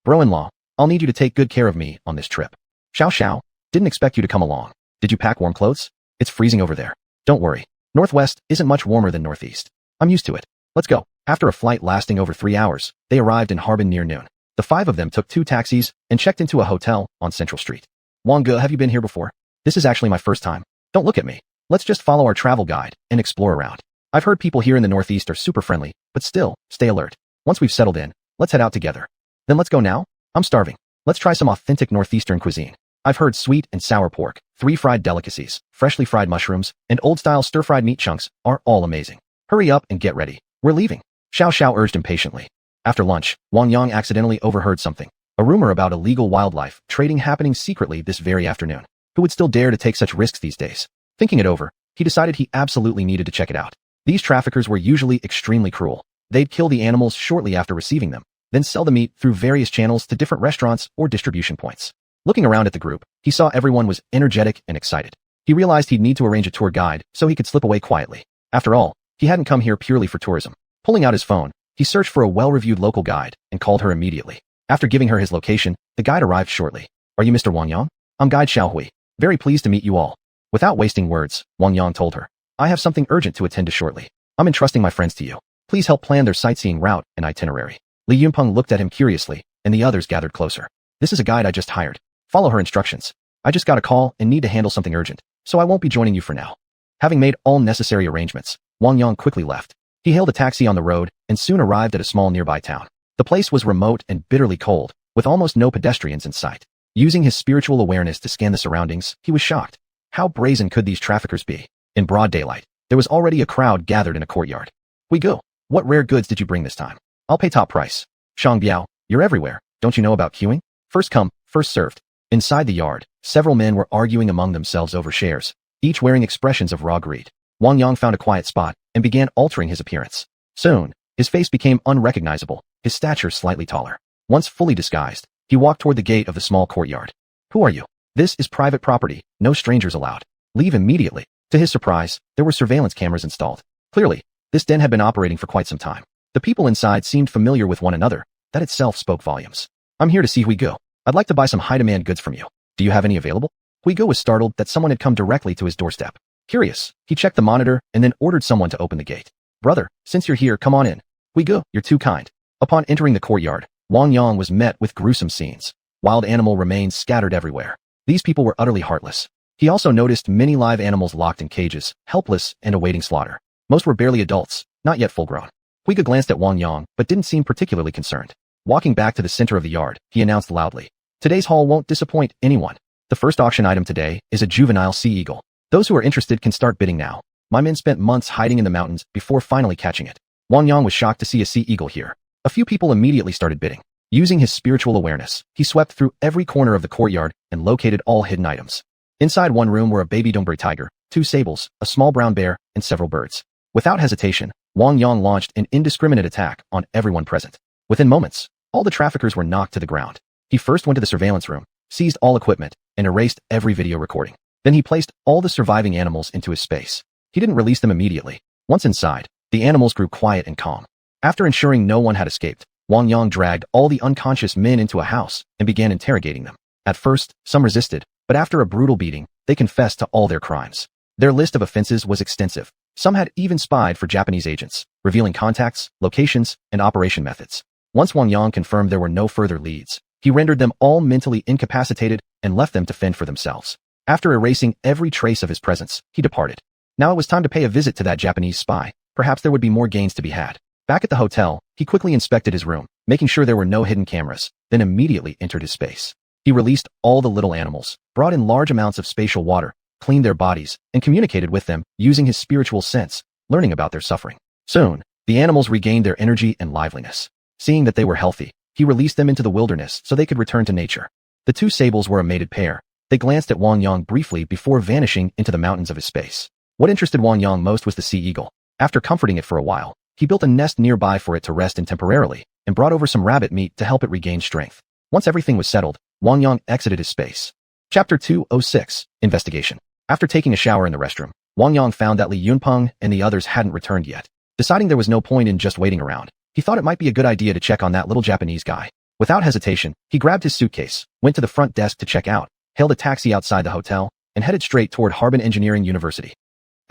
Bro-in-law, I'll need you to take good care of me on this trip. Xiao Xiao, didn't expect you to come along. Did you pack warm clothes? It's freezing over there. Don't worry. Northwest isn't much warmer than Northeast. I'm used to it. Let's go. After a flight lasting over 3 hours, they arrived in Harbin near noon. The 5 of them took 2 taxis and checked into a hotel on Central Street. Wang Ge, have you been here before? This is actually my first time. Don't look at me. Let's just follow our travel guide and explore around. I've heard people here in the Northeast are super friendly, but still, stay alert. Once we've settled in, let's head out together. Then let's go now? I'm starving. Let's try some authentic Northeastern cuisine. I've heard sweet and sour pork, 3 fried delicacies, freshly fried mushrooms, and old-style stir-fried meat chunks are all amazing. Hurry up and get ready. We're leaving. Xiao urged impatiently. After lunch, Wang Yang accidentally overheard something. A rumor about illegal wildlife trading happening secretly this very afternoon. Who would still dare to take such risks these days? Thinking it over, he decided he absolutely needed to check it out. These traffickers were usually extremely cruel. They'd kill the animals shortly after receiving them, then sell the meat through various channels to different restaurants or distribution points. Looking around at the group, he saw everyone was energetic and excited. He realized he'd need to arrange a tour guide so he could slip away quietly. After all, he hadn't come here purely for tourism. Pulling out his phone, he searched for a well-reviewed local guide and called her immediately. After giving her his location, the guide arrived shortly. Are you Mr. Wang Yang? I'm Guide Xiaohui. Very pleased to meet you all. Without wasting words, Wang Yang told her. I have something urgent to attend to shortly. I'm entrusting my friends to you. Please help plan their sightseeing route and itinerary. Li Yunpeng looked at him curiously, and the others gathered closer. This is a guide I just hired. Follow her instructions. I just got a call and need to handle something urgent, so I won't be joining you for now. Having made all necessary arrangements, Wang Yang quickly left. He hailed a taxi on the road and soon arrived at a small nearby town. The place was remote and bitterly cold, with almost no pedestrians in sight. Using his spiritual awareness to scan the surroundings, he was shocked. How brazen could these traffickers be? In broad daylight, there was already a crowd gathered in a courtyard. We go. What rare goods did you bring this time? I'll pay top price. Shang Biao, you're everywhere. Don't you know about queuing? First come, first served. Inside the yard, several men were arguing among themselves over shares, each wearing expressions of raw greed. Wang Yang found a quiet spot and began altering his appearance. Soon, his face became unrecognizable, his stature slightly taller. Once fully disguised, he walked toward the gate of the small courtyard. Who are you? This is private property, no strangers allowed. Leave immediately. To his surprise, there were surveillance cameras installed. Clearly, this den had been operating for quite some time. The people inside seemed familiar with one another. That itself spoke volumes. I'm here to see Hui Go. I'd like to buy some high-demand goods from you. Do you have any available? Hui Go was startled that someone had come directly to his doorstep. Curious, he checked the monitor and then ordered someone to open the gate. Brother, since you're here, come on in. Hui Go, you're too kind. Upon entering the courtyard, Wang Yang was met with gruesome scenes. Wild animal remains scattered everywhere. These people were utterly heartless. He also noticed many live animals locked in cages, helpless and awaiting slaughter. Most were barely adults, not yet full-grown. Hui Ge glanced at Wang Yang, but didn't seem particularly concerned. Walking back to the center of the yard, he announced loudly, "Today's haul won't disappoint anyone. The first auction item today is a juvenile sea eagle. Those who are interested can start bidding now. My men spent months hiding in the mountains before finally catching it." Wang Yang was shocked to see a sea eagle here. A few people immediately started bidding. Using his spiritual awareness, he swept through every corner of the courtyard and located all hidden items. Inside one room were a baby Dongbury tiger, 2 sables, a small brown bear, and several birds. Without hesitation, Wang Yang launched an indiscriminate attack on everyone present. Within moments, all the traffickers were knocked to the ground. He first went to the surveillance room, seized all equipment, and erased every video recording. Then he placed all the surviving animals into his space. He didn't release them immediately. Once inside, the animals grew quiet and calm. After ensuring no one had escaped, Wang Yang dragged all the unconscious men into a house and began interrogating them. At first, some resisted, but after a brutal beating, they confessed to all their crimes. Their list of offenses was extensive. Some had even spied for Japanese agents, revealing contacts, locations, and operation methods. Once Wang Yang confirmed there were no further leads, he rendered them all mentally incapacitated and left them to fend for themselves. After erasing every trace of his presence, he departed. Now it was time to pay a visit to that Japanese spy. Perhaps there would be more gains to be had. Back at the hotel, he quickly inspected his room, making sure there were no hidden cameras, then immediately entered his space. He released all the little animals, brought in large amounts of spatial water, cleaned their bodies, and communicated with them using his spiritual sense, learning about their suffering. Soon, the animals regained their energy and liveliness. Seeing that they were healthy, he released them into the wilderness so they could return to nature. The 2 sables were a mated pair. They glanced at Wang Yang briefly before vanishing into the mountains of his space. What interested Wang Yang most was the sea eagle. After comforting it for a while, he built a nest nearby for it to rest in temporarily, and brought over some rabbit meat to help it regain strength. Once everything was settled, Wang Yang exited his space. Chapter 206, Investigation. After taking a shower in the restroom, Wang Yang found that Li Yunpeng and the others hadn't returned yet. Deciding there was no point in just waiting around, he thought it might be a good idea to check on that little Japanese guy. Without hesitation, he grabbed his suitcase, went to the front desk to check out, hailed a taxi outside the hotel, and headed straight toward Harbin Engineering University.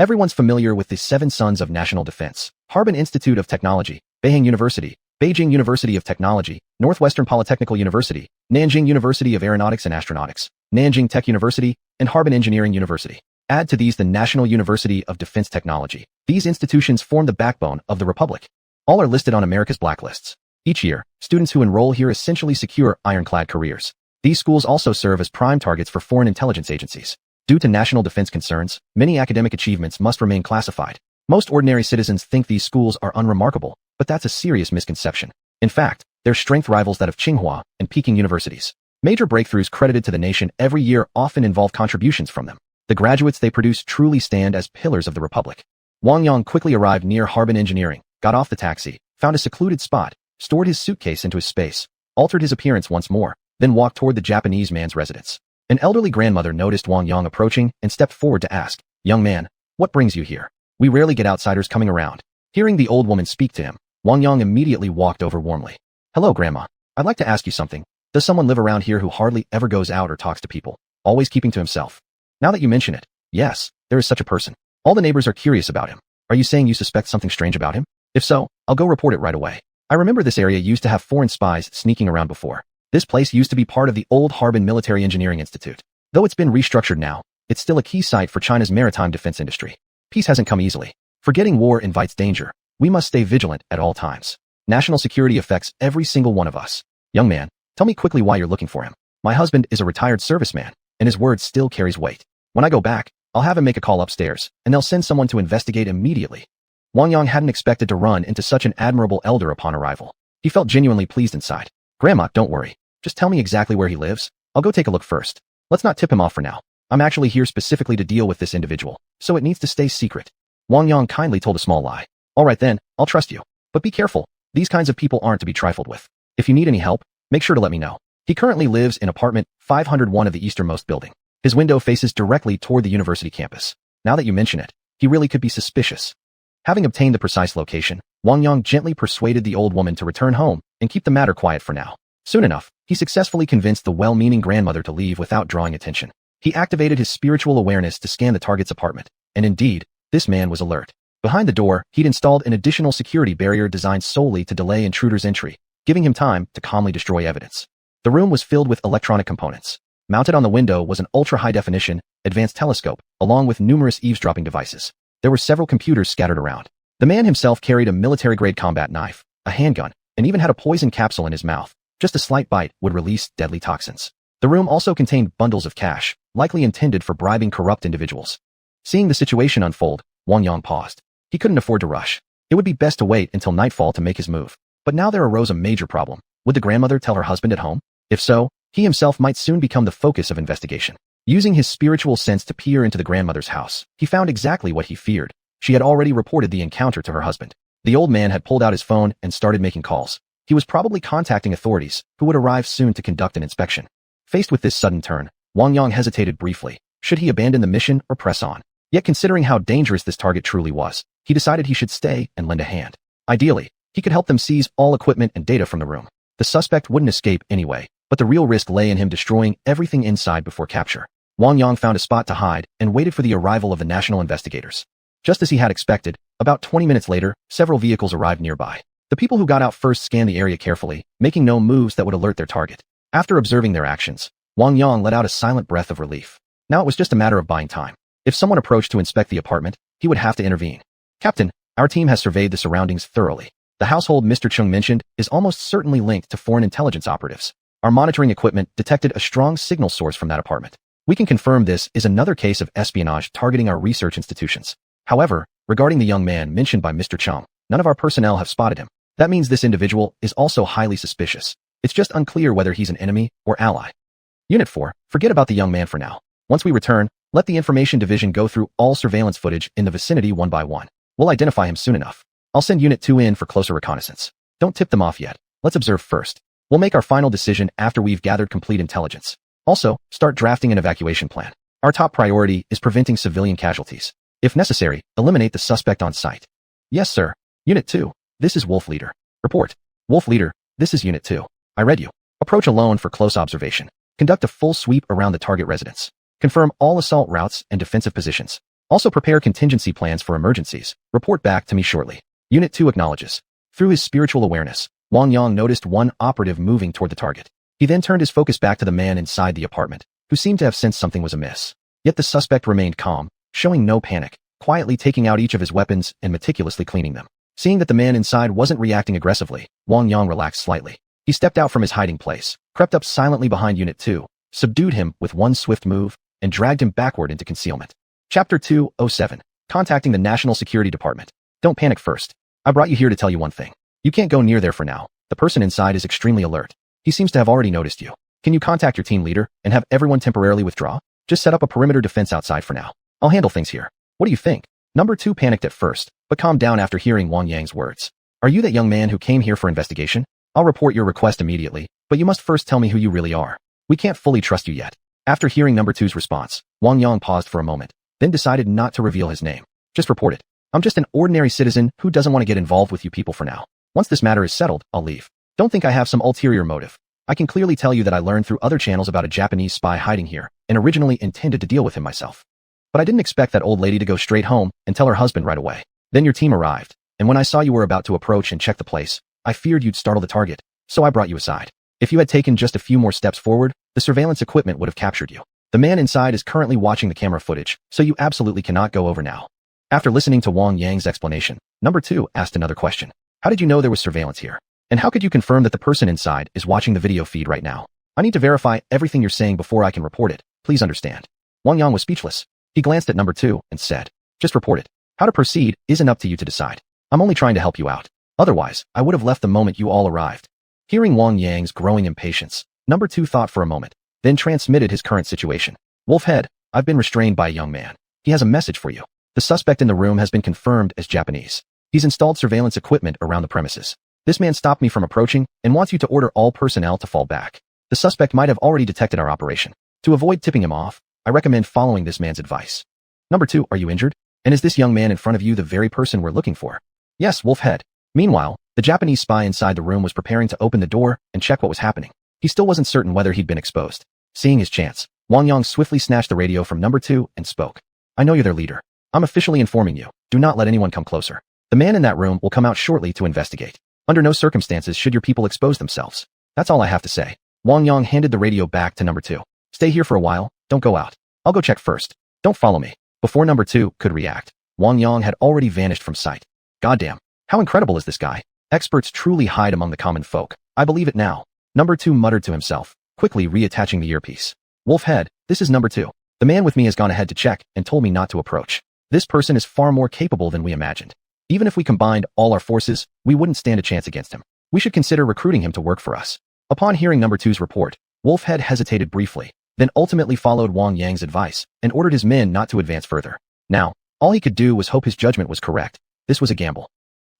Everyone's familiar with the Seven Sons of National Defense: Harbin Institute of Technology, Beihang University, Beijing University of Technology, Northwestern Polytechnical University, Nanjing University of Aeronautics and Astronautics, Nanjing Tech University, and Harbin Engineering University. Add to these the National University of Defense Technology. These institutions form the backbone of the Republic. All are listed on America's blacklists. Each year, students who enroll here essentially secure ironclad careers. These schools also serve as prime targets for foreign intelligence agencies. Due to national defense concerns, many academic achievements must remain classified. Most ordinary citizens think these schools are unremarkable, but that's a serious misconception. In fact, they're strength rivals that of Tsinghua and Peking universities. Major breakthroughs credited to the nation every year often involve contributions from them. The graduates they produce truly stand as pillars of the Republic. Wang Yang quickly arrived near Harbin Engineering, got off the taxi, found a secluded spot, stored his suitcase into his space, altered his appearance once more, then walked toward the Japanese man's residence. An elderly grandmother noticed Wang Yang approaching and stepped forward to ask, "Young man, what brings you here? We rarely get outsiders coming around." Hearing the old woman speak to him, Wang Yang immediately walked over warmly. "Hello, Grandma. I'd like to ask you something. Does someone live around here who hardly ever goes out or talks to people, always keeping to himself?" "Now that you mention it, yes, there is such a person. All the neighbors are curious about him. Are you saying you suspect something strange about him? If so, I'll go report it right away. I remember this area used to have foreign spies sneaking around before. This place used to be part of the old Harbin Military Engineering Institute. Though it's been restructured now, it's still a key site for China's maritime defense industry. Peace hasn't come easily. Forgetting war invites danger. We must stay vigilant at all times. National security affects every single one of us. Young man, tell me quickly why you're looking for him. My husband is a retired serviceman, and his word still carries weight. When I go back, I'll have him make a call upstairs, and they'll send someone to investigate immediately." Wang Yang hadn't expected to run into such an admirable elder upon arrival. He felt genuinely pleased inside. "Grandma, don't worry. Just tell me exactly where he lives. I'll go take a look first. Let's not tip him off for now. I'm actually here specifically to deal with this individual, so it needs to stay secret." Wang Yang kindly told a small lie. "All right then, I'll trust you. But be careful. These kinds of people aren't to be trifled with. If you need any help, make sure to let me know." He currently lives in apartment 501 of the easternmost building. His window faces directly toward the university campus. Now that you mention it, he really could be suspicious. Having obtained the precise location, Wang Yang gently persuaded the old woman to return home and keep the matter quiet for now. Soon enough, he successfully convinced the well-meaning grandmother to leave without drawing attention. He activated his spiritual awareness to scan the target's apartment, and indeed, this man was alert. Behind the door, he'd installed an additional security barrier designed solely to delay intruders' entry, giving him time to calmly destroy evidence. The room was filled with electronic components. Mounted on the window was an ultra-high-definition, advanced telescope, along with numerous eavesdropping devices. There were several computers scattered around. The man himself carried a military-grade combat knife, a handgun, and even had a poison capsule in his mouth. Just a slight bite would release deadly toxins. The room also contained bundles of cash, likely intended for bribing corrupt individuals. Seeing the situation unfold, Wang Yang paused. He couldn't afford to rush. It would be best to wait until nightfall to make his move. But now there arose a major problem. Would the grandmother tell her husband at home? If so, he himself might soon become the focus of investigation. Using his spiritual sense to peer into the grandmother's house, he found exactly what he feared. She had already reported the encounter to her husband. The old man had pulled out his phone and started making calls. He was probably contacting authorities, who would arrive soon to conduct an inspection. Faced with this sudden turn, Wang Yang hesitated briefly. Should he abandon the mission or press on? Yet considering how dangerous this target truly was, he decided he should stay and lend a hand. Ideally, he could help them seize all equipment and data from the room. The suspect wouldn't escape anyway, but the real risk lay in him destroying everything inside before capture. Wang Yang found a spot to hide and waited for the arrival of the national investigators. Just as he had expected, about 20 minutes later, several vehicles arrived nearby. The people who got out first scanned the area carefully, making no moves that would alert their target. After observing their actions, Wang Yang let out a silent breath of relief. Now it was just a matter of buying time. If someone approached to inspect the apartment, he would have to intervene. "Captain, our team has surveyed the surroundings thoroughly. The household Mr. Chung mentioned is almost certainly linked to foreign intelligence operatives. Our monitoring equipment detected a strong signal source from that apartment. We can confirm this is another case of espionage targeting our research institutions. However, regarding the young man mentioned by Mr. Chung, none of our personnel have spotted him. That means this individual is also highly suspicious. It's just unclear whether he's an enemy or ally. Unit 4, forget about the young man for now. Once we return, let the information division go through all surveillance footage in the vicinity one by one. We'll identify him soon enough. I'll send Unit 2 in for closer reconnaissance. Don't tip them off yet. Let's observe first. We'll make our final decision after we've gathered complete intelligence. Also, start drafting an evacuation plan. Our top priority is preventing civilian casualties. If necessary, eliminate the suspect on site." "Yes, sir. Unit 2, this is Wolf Leader." "Report. Wolf Leader, this is Unit 2. I read you. Approach alone for close observation. Conduct a full sweep around the target residence. Confirm all assault routes and defensive positions. Also prepare contingency plans for emergencies. Report back to me shortly. Unit 2 acknowledges. Through his spiritual awareness, Wang Yang noticed one operative moving toward the target. He then turned his focus back to the man inside the apartment, who seemed to have sensed something was amiss. Yet the suspect remained calm, showing no panic, quietly taking out each of his weapons and meticulously cleaning them. Seeing that the man inside wasn't reacting aggressively, Wang Yang relaxed slightly. He stepped out from his hiding place, crept up silently behind Unit 2, subdued him with one swift move, and dragged him backward into concealment. Chapter 207. Contacting the National Security Department. Don't panic first. I brought you here to tell you one thing. You can't go near there for now. The person inside is extremely alert. He seems to have already noticed you. Can you contact your team leader and have everyone temporarily withdraw? Just set up a perimeter defense outside for now. I'll handle things here. What do you think? Number 2 panicked at first, but calmed down after hearing Wang Yang's words. Are you that young man who came here for investigation? I'll report your request immediately, but you must first tell me who you really are. We can't fully trust you yet. After hearing Number 2's response, Wang Yang paused for a moment, then decided not to reveal his name. Just report it. I'm just an ordinary citizen who doesn't want to get involved with you people for now. Once this matter is settled, I'll leave. Don't think I have some ulterior motive. I can clearly tell you that I learned through other channels about a Japanese spy hiding here, and originally intended to deal with him myself. But I didn't expect that old lady to go straight home and tell her husband right away. Then your team arrived, and when I saw you were about to approach and check the place, I feared you'd startle the target, so I brought you aside. If you had taken just a few more steps forward, the surveillance equipment would have captured you. The man inside is currently watching the camera footage, so you absolutely cannot go over now. After listening to Wang Yang's explanation, Number 2 asked another question. How did you know there was surveillance here? And how could you confirm that the person inside is watching the video feed right now? I need to verify everything you're saying before I can report it. Please understand. Wang Yang was speechless. He glanced at Number 2 and said, just report it. How to proceed isn't up to you to decide. I'm only trying to help you out. Otherwise, I would have left the moment you all arrived. Hearing Wang Yang's growing impatience, Number 2 thought for a moment, then transmitted his current situation. Wolfhead, I've been restrained by a young man. He has a message for you. The suspect in the room has been confirmed as Japanese. He's installed surveillance equipment around the premises. This man stopped me from approaching and wants you to order all personnel to fall back. The suspect might have already detected our operation. To avoid tipping him off, I recommend following this man's advice. Number 2, are you injured? And is this young man in front of you the very person we're looking for? Yes, Wolfhead. Meanwhile, the Japanese spy inside the room was preparing to open the door and check what was happening. He still wasn't certain whether he'd been exposed. Seeing his chance, Wang Yang swiftly snatched the radio from Number 2 and spoke. I know you're their leader. I'm officially informing you. Do not let anyone come closer. The man in that room will come out shortly to investigate. Under no circumstances should your people expose themselves. That's all I have to say. Wang Yang handed the radio back to Number 2. Stay here for a while. Don't go out. I'll go check first. Don't follow me. Before Number 2 could react, Wang Yang had already vanished from sight. Goddamn. How incredible is this guy? Experts truly hide among the common folk. I believe it now. Number 2 muttered to himself, quickly reattaching the earpiece. Wolfhead, this is Number 2. The man with me has gone ahead to check and told me not to approach. This person is far more capable than we imagined. Even if we combined all our forces, we wouldn't stand a chance against him. We should consider recruiting him to work for us. Upon hearing Number 2's report, Wolfhead hesitated briefly, then ultimately followed Wang Yang's advice and ordered his men not to advance further. Now, all he could do was hope his judgment was correct. This was a gamble.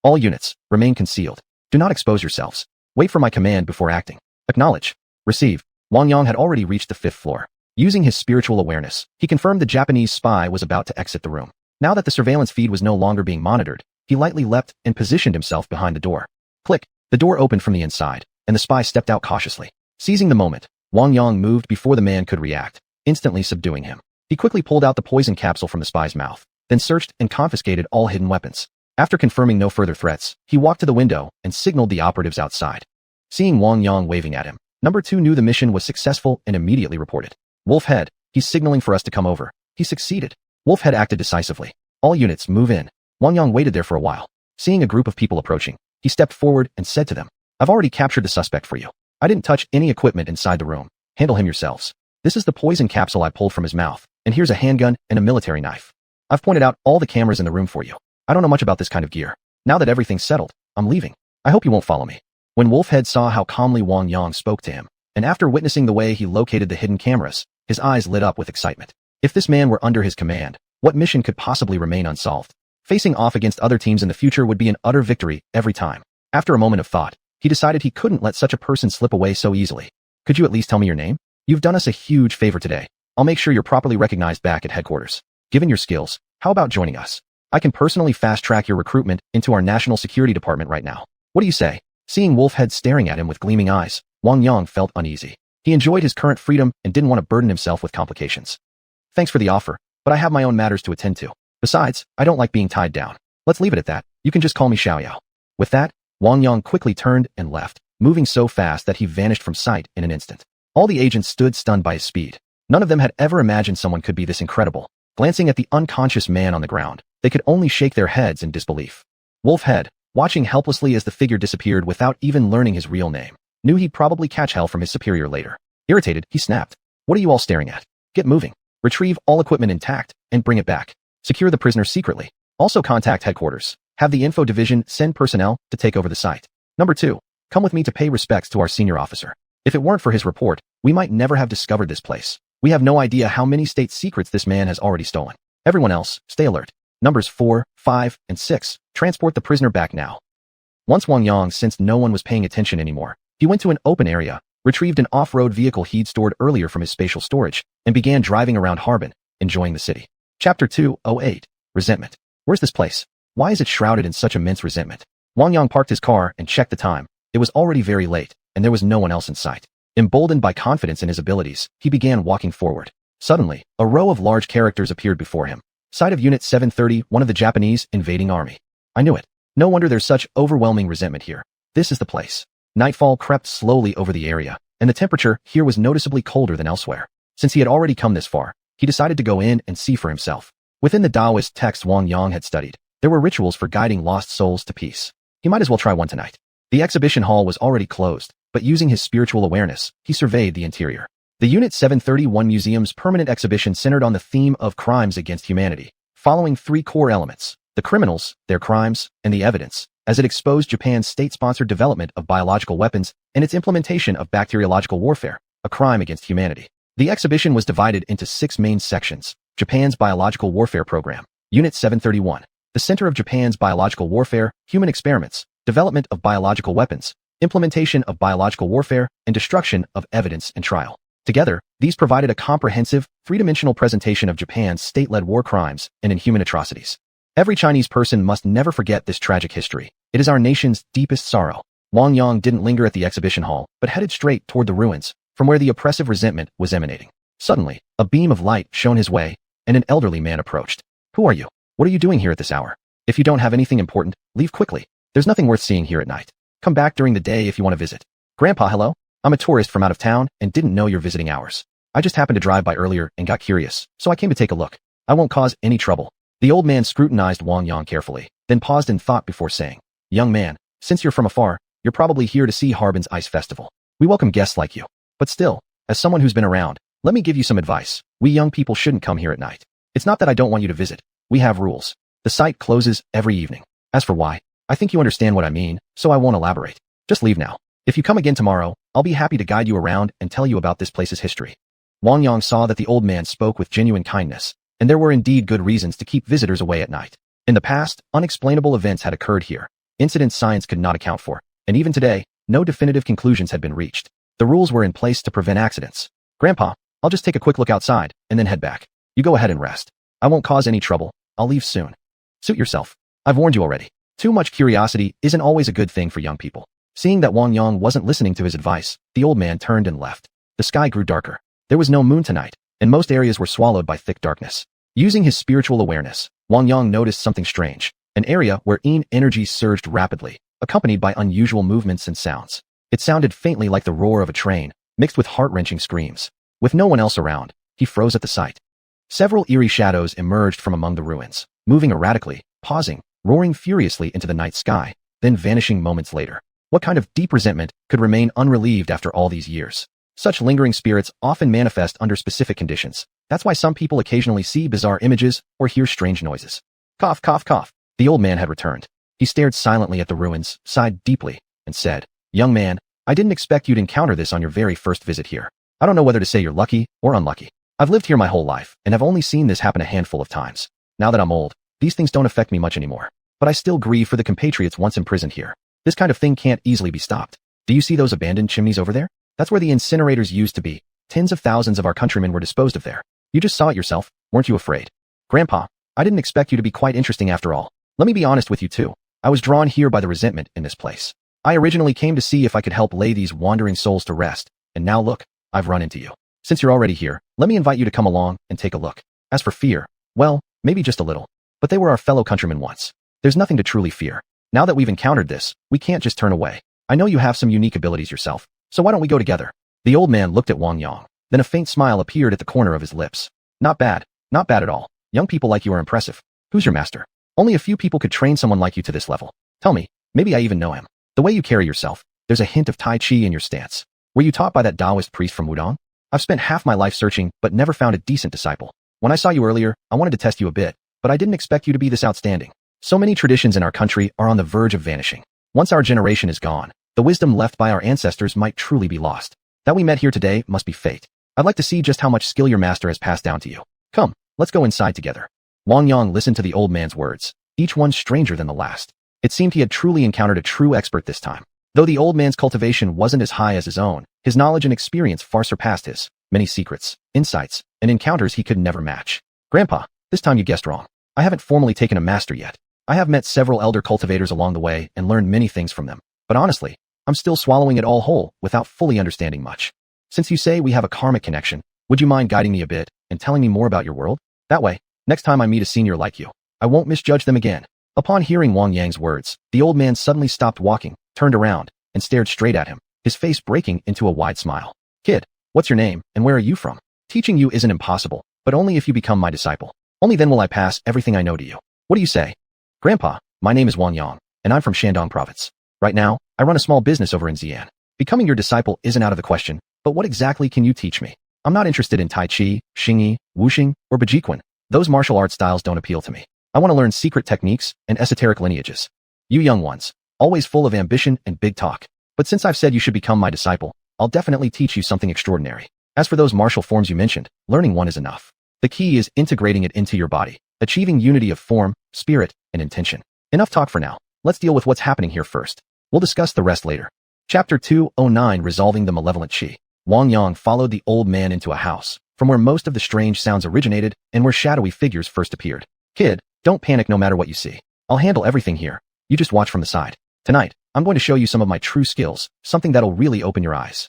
All units, remain concealed. Do not expose yourselves. Wait for my command before acting. Acknowledge. Receive. Wang Yang had already reached the 5th floor. Using his spiritual awareness, he confirmed the Japanese spy was about to exit the room. Now that the surveillance feed was no longer being monitored, he lightly leapt and positioned himself behind the door. Click. The door opened from the inside, and the spy stepped out cautiously. Seizing the moment, Wang Yang moved before the man could react, instantly subduing him. He quickly pulled out the poison capsule from the spy's mouth, then searched and confiscated all hidden weapons. After confirming no further threats, he walked to the window and signaled the operatives outside. Seeing Wang Yang waving at him, Number 2 knew the mission was successful and immediately reported. Wolfhead, he's signaling for us to come over. He succeeded. Wolfhead acted decisively. All units, move in. Wang Yang waited there for a while. Seeing a group of people approaching, he stepped forward and said to them, I've already captured the suspect for you. I didn't touch any equipment inside the room. Handle him yourselves. This is the poison capsule I pulled from his mouth, and here's a handgun and a military knife. I've pointed out all the cameras in the room for you. I don't know much about this kind of gear. Now that everything's settled, I'm leaving. I hope you won't follow me. When Wolfhead saw how calmly Wang Yang spoke to him, and after witnessing the way he located the hidden cameras, his eyes lit up with excitement. If this man were under his command, what mission could possibly remain unsolved? Facing off against other teams in the future would be an utter victory every time. After a moment of thought, he decided he couldn't let such a person slip away so easily. Could you at least tell me your name? You've done us a huge favor today. I'll make sure you're properly recognized back at headquarters. Given your skills, how about joining us? I can personally fast-track your recruitment into our national security department right now. What do you say? Seeing Wolfhead staring at him with gleaming eyes, Wang Yang felt uneasy. He enjoyed his current freedom and didn't want to burden himself with complications. Thanks for the offer, but I have my own matters to attend to. Besides, I don't like being tied down. Let's leave it at that. You can just call me Xiao. With that, Wang Yang quickly turned and left, moving so fast that he vanished from sight in an instant. All the agents stood stunned by his speed. None of them had ever imagined someone could be this incredible. Glancing at the unconscious man on the ground, they could only shake their heads in disbelief. Wolfhead, watching helplessly as the figure disappeared without even learning his real name, knew he'd probably catch hell from his superior later. Irritated, he snapped. What are you all staring at? Get moving. Retrieve all equipment intact and bring it back. Secure the prisoner secretly. Also contact headquarters. Have the info division send personnel to take over the site. Number 2. Come with me to pay respects to our senior officer. If it weren't for his report, we might never have discovered this place. We have no idea how many state secrets this man has already stolen. Everyone else, stay alert. Numbers 4, 5, and 6. Transport the prisoner back now. Once Wang Yang sensed no one was paying attention anymore, he went to an open area, retrieved an off-road vehicle he'd stored earlier from his spatial storage, and began driving around Harbin, enjoying the city. Chapter 208. Resentment. Where's this place? Why is it shrouded in such immense resentment? Wang Yang parked his car and checked the time. It was already very late, and there was no one else in sight. Emboldened by confidence in his abilities, he began walking forward. Suddenly, a row of large characters appeared before him. Sight of Unit 730, one of the Japanese invading army. I knew it. No wonder there's such overwhelming resentment here. This is the place. Nightfall crept slowly over the area, and the temperature here was noticeably colder than elsewhere. Since he had already come this far, he decided to go in and see for himself. Within the Taoist text Wang Yang had studied, there were rituals for guiding lost souls to peace. He might as well try one tonight. The exhibition hall was already closed, but using his spiritual awareness, he surveyed the interior. The Unit 731 Museum's permanent exhibition centered on the theme of crimes against humanity, following 3 core elements: the criminals, their crimes, and the evidence, as it exposed Japan's state-sponsored development of biological weapons and its implementation of bacteriological warfare, a crime against humanity. The exhibition was divided into 6 main sections. Japan's Biological Warfare Program, Unit 731, the Center of Japan's Biological Warfare, Human Experiments, Development of Biological Weapons, Implementation of Biological Warfare, and Destruction of Evidence and Trial. Together, these provided a comprehensive, 3-dimensional presentation of Japan's state-led war crimes and inhuman atrocities. Every Chinese person must never forget this tragic history. It is our nation's deepest sorrow. Wang Yang didn't linger at the exhibition hall, but headed straight toward the ruins, from where the oppressive resentment was emanating. Suddenly, a beam of light shone his way, and an elderly man approached. Who are you? What are you doing here at this hour? If you don't have anything important, leave quickly. There's nothing worth seeing here at night. Come back during the day if you want to visit. Grandpa, hello? I'm a tourist from out of town and didn't know your visiting hours. I just happened to drive by earlier and got curious, so I came to take a look. I won't cause any trouble. The old man scrutinized Wang Yang carefully, then paused in thought before saying, Young man, since you're from afar, you're probably here to see Harbin's ice festival. We welcome guests like you. But still, as someone who's been around, let me give you some advice. We young people shouldn't come here at night. It's not that I don't want you to visit. We have rules. The site closes every evening. As for why, I think you understand what I mean, so I won't elaborate. Just leave now. If you come again tomorrow, I'll be happy to guide you around and tell you about this place's history. Wang Yang saw that the old man spoke with genuine kindness, and there were indeed good reasons to keep visitors away at night. In the past, unexplainable events had occurred here, incidents science could not account for, and even today, no definitive conclusions had been reached. The rules were in place to prevent accidents. Grandpa, I'll just take a quick look outside, and then head back. You go ahead and rest. I won't cause any trouble. I'll leave soon. Suit yourself. I've warned you already. Too much curiosity isn't always a good thing for young people. Seeing that Wang Yang wasn't listening to his advice, the old man turned and left. The sky grew darker. There was no moon tonight, and most areas were swallowed by thick darkness. Using his spiritual awareness, Wang Yang noticed something strange, an area where energy surged rapidly, accompanied by unusual movements and sounds. It sounded faintly like the roar of a train, mixed with heart-wrenching screams. With no one else around, he froze at the sight. Several eerie shadows emerged from among the ruins, moving erratically, pausing, roaring furiously into the night sky, then vanishing moments later. What kind of deep resentment could remain unrelieved after all these years? Such lingering spirits often manifest under specific conditions. That's why some people occasionally see bizarre images or hear strange noises. Cough, cough, cough. The old man had returned. He stared silently at the ruins, sighed deeply, and said, Young man, I didn't expect you'd encounter this on your very first visit here. I don't know whether to say you're lucky or unlucky. I've lived here my whole life, and I've only seen this happen a handful of times. Now that I'm old, these things don't affect me much anymore. But I still grieve for the compatriots once imprisoned here. This kind of thing can't easily be stopped. Do you see those abandoned chimneys over there? That's where the incinerators used to be. Tens of thousands of our countrymen were disposed of there. You just saw it yourself, weren't you afraid? Grandpa, I didn't expect you to be quite interesting after all. Let me be honest with you too. I was drawn here by the resentment in this place. I originally came to see if I could help lay these wandering souls to rest, and now look, I've run into you. Since you're already here, let me invite you to come along and take a look. As for fear, well, maybe just a little. but they were our fellow countrymen once. There's nothing to truly fear. Now that we've encountered this, we can't just turn away. I know you have some unique abilities yourself, so why don't we go together? The old man looked at Wang Yang. Then a faint smile appeared at the corner of his lips. Not bad at all. Young people like you are impressive. Who's your master? Only a few people could train someone like you to this level. Tell me, maybe I even know him. The way you carry yourself, there's a hint of Tai Chi in your stance. Were you taught by that Taoist priest from Wudong? I've spent half my life searching, but never found a decent disciple. When I saw you earlier, I wanted to test you a bit, but I didn't expect you to be this outstanding. So many traditions in our country are on the verge of vanishing. Once our generation is gone, the wisdom left by our ancestors might truly be lost. That we met here today must be fate. I'd like to see just how much skill your master has passed down to you. Come, let's go inside together. Wang Yang listened to the old man's words, each one stranger than the last. It seemed he had truly encountered a true expert this time. Though the old man's cultivation wasn't as high as his own, his knowledge and experience far surpassed his. Many secrets, insights, and encounters he could never match. Grandpa, this time you guessed wrong. I haven't formally taken a master yet. I have met several elder cultivators along the way and learned many things from them. But honestly, I'm still swallowing it all whole without fully understanding much. Since you say we have a karmic connection, would you mind guiding me a bit and telling me more about your world? That way, next time I meet a senior like you, I won't misjudge them again. Upon hearing Wang Yang's words, the old man suddenly stopped walking, turned around, and stared straight at him, his face breaking into a wide smile. Kid, what's your name, and where are you from? Teaching you isn't impossible, but only if you become my disciple. Only then will I pass everything I know to you. What do you say? Grandpa, my name is Wang Yang, and I'm from Shandong province. Right now, I run a small business over in Xian. Becoming your disciple isn't out of the question, but what exactly can you teach me? I'm not interested in Tai Chi, Xingyi, Wuxing, or Bajiquan. Those martial art styles don't appeal to me. I want to learn secret techniques and esoteric lineages. You young ones, always full of ambition and big talk. But since I've said you should become my disciple, I'll definitely teach you something extraordinary. As for those martial forms you mentioned, learning one is enough. The key is integrating it into your body, achieving unity of form, spirit, and intention. Enough talk for now. Let's deal with what's happening here first. We'll discuss the rest later. Chapter 209 Resolving the Malevolent Qi. Wang Yang followed the old man into a house, from where most of the strange sounds originated and where shadowy figures first appeared. Kid, don't panic no matter what you see. I'll handle everything here. You just watch from the side. Tonight, I'm going to show you some of my true skills, something that'll really open your eyes.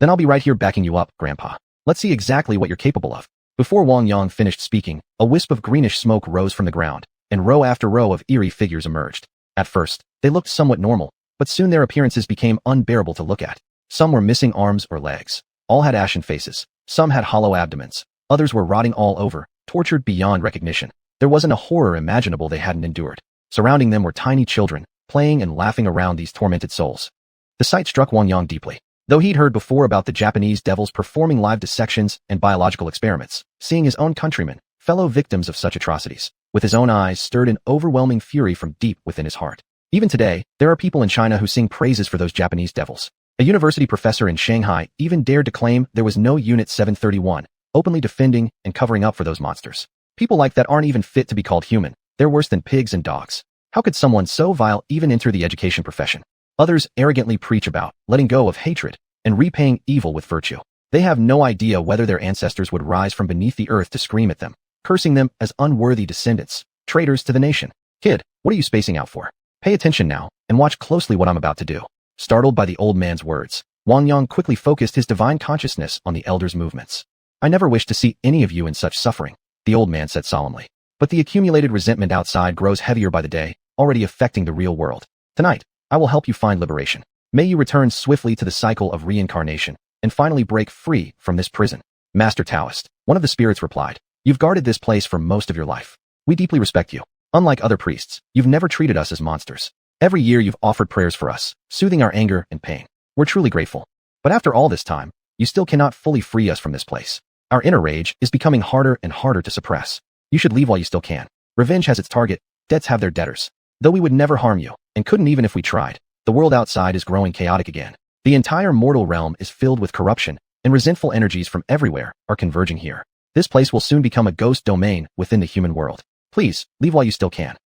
Then I'll be right here backing you up, Grandpa. Let's see exactly what you're capable of. Before Wang Yang finished speaking, a wisp of greenish smoke rose from the ground, and row after row of eerie figures emerged. At first, they looked somewhat normal, but soon their appearances became unbearable to look at. Some were missing arms or legs. All had ashen faces. Some had hollow abdomens. Others were rotting all over, tortured beyond recognition. There wasn't a horror imaginable they hadn't endured. Surrounding them were tiny children, playing and laughing around these tormented souls. The sight struck Wang Yang deeply. Though he'd heard before about the Japanese devils performing live dissections and biological experiments, seeing his own countrymen, fellow victims of such atrocities, with his own eyes stirred an overwhelming fury from deep within his heart. Even today, there are people in China who sing praises for those Japanese devils. A university professor in Shanghai even dared to claim there was no Unit 731, openly defending and covering up for those monsters. People like that aren't even fit to be called human. They're worse than pigs and dogs. How could someone so vile even enter the education profession? Others arrogantly preach about letting go of hatred and repaying evil with virtue. They have no idea whether their ancestors would rise from beneath the earth to scream at them, cursing them as unworthy descendants, traitors to the nation. Kid, what are you spacing out for? Pay attention now, and watch closely what I'm about to do. Startled by the old man's words, Wang Yang quickly focused his divine consciousness on the elder's movements. I never wish to see any of you in such suffering, the old man said solemnly. But the accumulated resentment outside grows heavier by the day, already affecting the real world. Tonight, I will help you find liberation. May you return swiftly to the cycle of reincarnation, and finally break free from this prison. Master Taoist, one of the spirits replied, you've guarded this place for most of your life. We deeply respect you. Unlike other priests, you've never treated us as monsters. Every year you've offered prayers for us, soothing our anger and pain. We're truly grateful. But after all this time, you still cannot fully free us from this place. Our inner rage is becoming harder and harder to suppress. You should leave while you still can. Revenge has its target, debts have their debtors. Though we would never harm you, and couldn't even if we tried, the world outside is growing chaotic again. The entire mortal realm is filled with corruption, and resentful energies from everywhere are converging here. This place will soon become a ghost domain within the human world. Please, leave while you still can.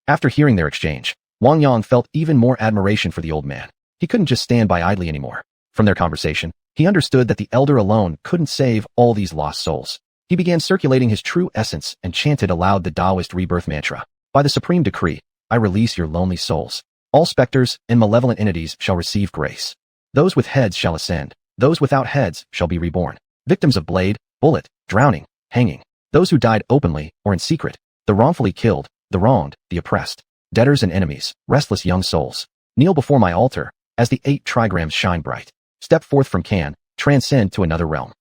After hearing their exchange, Wang Yang felt even more admiration for the old man. He couldn't just stand by idly anymore. From their conversation, he understood that the elder alone couldn't save all these lost souls. He began circulating his true essence and chanted aloud the Taoist rebirth mantra. By the supreme decree, I release your lonely souls. All specters and malevolent entities shall receive grace. Those with heads shall ascend. Those without heads shall be reborn. Victims of blade, bullet, drowning, hanging. Those who died openly or in secret. The wrongfully killed, the wronged, the oppressed, debtors and enemies, restless young souls. Kneel before my altar, as the 8 trigrams shine bright. Step forth from Can, transcend to another realm.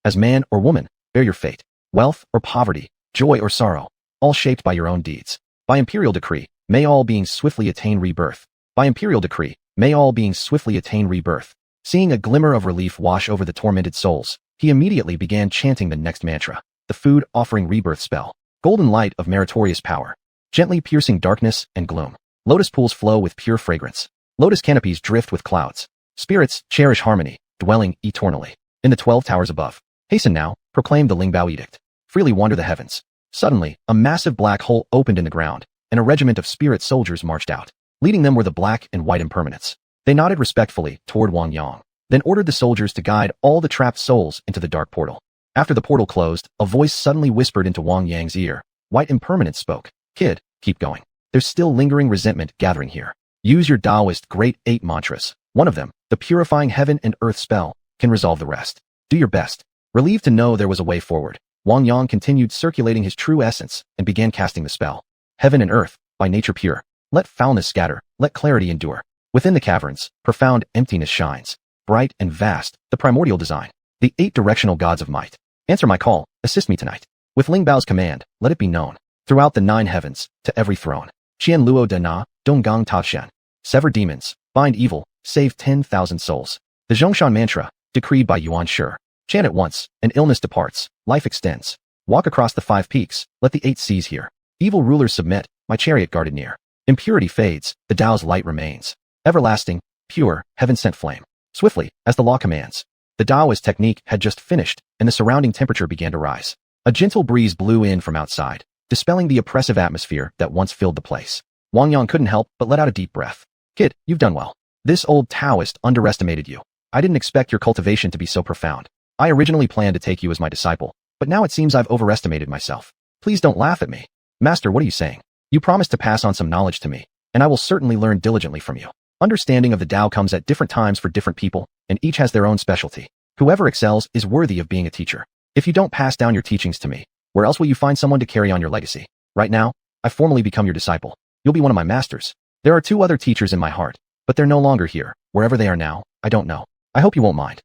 As man or woman, bear your fate, wealth or poverty, joy or sorrow, all shaped by your own deeds. By imperial decree, may all beings swiftly attain rebirth. By imperial decree, may all beings swiftly attain rebirth. Seeing a glimmer of relief wash over the tormented souls, he immediately began chanting the next mantra, the food offering rebirth spell. Golden light of meritorious power, gently piercing darkness and gloom. Lotus pools flow with pure fragrance. Lotus canopies drift with clouds. Spirits cherish harmony, dwelling eternally. In the 12 towers above. Hasten now, proclaim the Lingbao edict. Freely wander the heavens. Suddenly, a massive black hole opened in the ground, and a regiment of spirit soldiers marched out. Leading them were the black and white impermanents. They nodded respectfully toward Wang Yang, then ordered the soldiers to guide all the trapped souls into the dark portal. After the portal closed, a voice suddenly whispered into Wang Yang's ear. White impermanence spoke. Kid, keep going. There's still lingering resentment gathering here. Use your Taoist Great 8 mantras. One of them, the purifying heaven and earth spell, can resolve the rest. Do your best. Relieved to know there was a way forward, Wang Yang continued circulating his true essence and began casting the spell. Heaven and earth, by nature pure. Let foulness scatter, let clarity endure. Within the caverns, profound emptiness shines. Bright and vast, the primordial design. The 8 directional gods of might. Answer my call, assist me tonight. With Lingbao's command, let it be known. Throughout the 9 heavens, to every throne. Qian Luo De Na, Donggang Taoshan. Sever demons, bind evil, save 10,000 souls. The Xiuxian mantra, decreed by Yuan Shi. Chant it once, and illness departs, life extends. Walk across the 5 peaks, let the 8 seas hear. Evil rulers submit, my chariot guarded near. Impurity fades, the Tao's light remains. Everlasting, pure, heaven-sent flame. Swiftly, as the law commands. The Taoist technique had just finished, and the surrounding temperature began to rise. A gentle breeze blew in from outside, dispelling the oppressive atmosphere that once filled the place. Wang Yang couldn't help but let out a deep breath. Kid, you've done well. This old Taoist underestimated you. I didn't expect your cultivation to be so profound. I originally planned to take you as my disciple, but now it seems I've overestimated myself. Please don't laugh at me. Master, what are you saying? You promised to pass on some knowledge to me, and I will certainly learn diligently from you. Understanding of the Tao comes at different times for different people, and each has their own specialty. Whoever excels is worthy of being a teacher. If you don't pass down your teachings to me, where else will you find someone to carry on your legacy? Right now, I've formally become your disciple. You'll be one of my masters. There are 2 other teachers in my heart, but they're no longer here. Wherever they are now, I don't know. I hope you won't mind.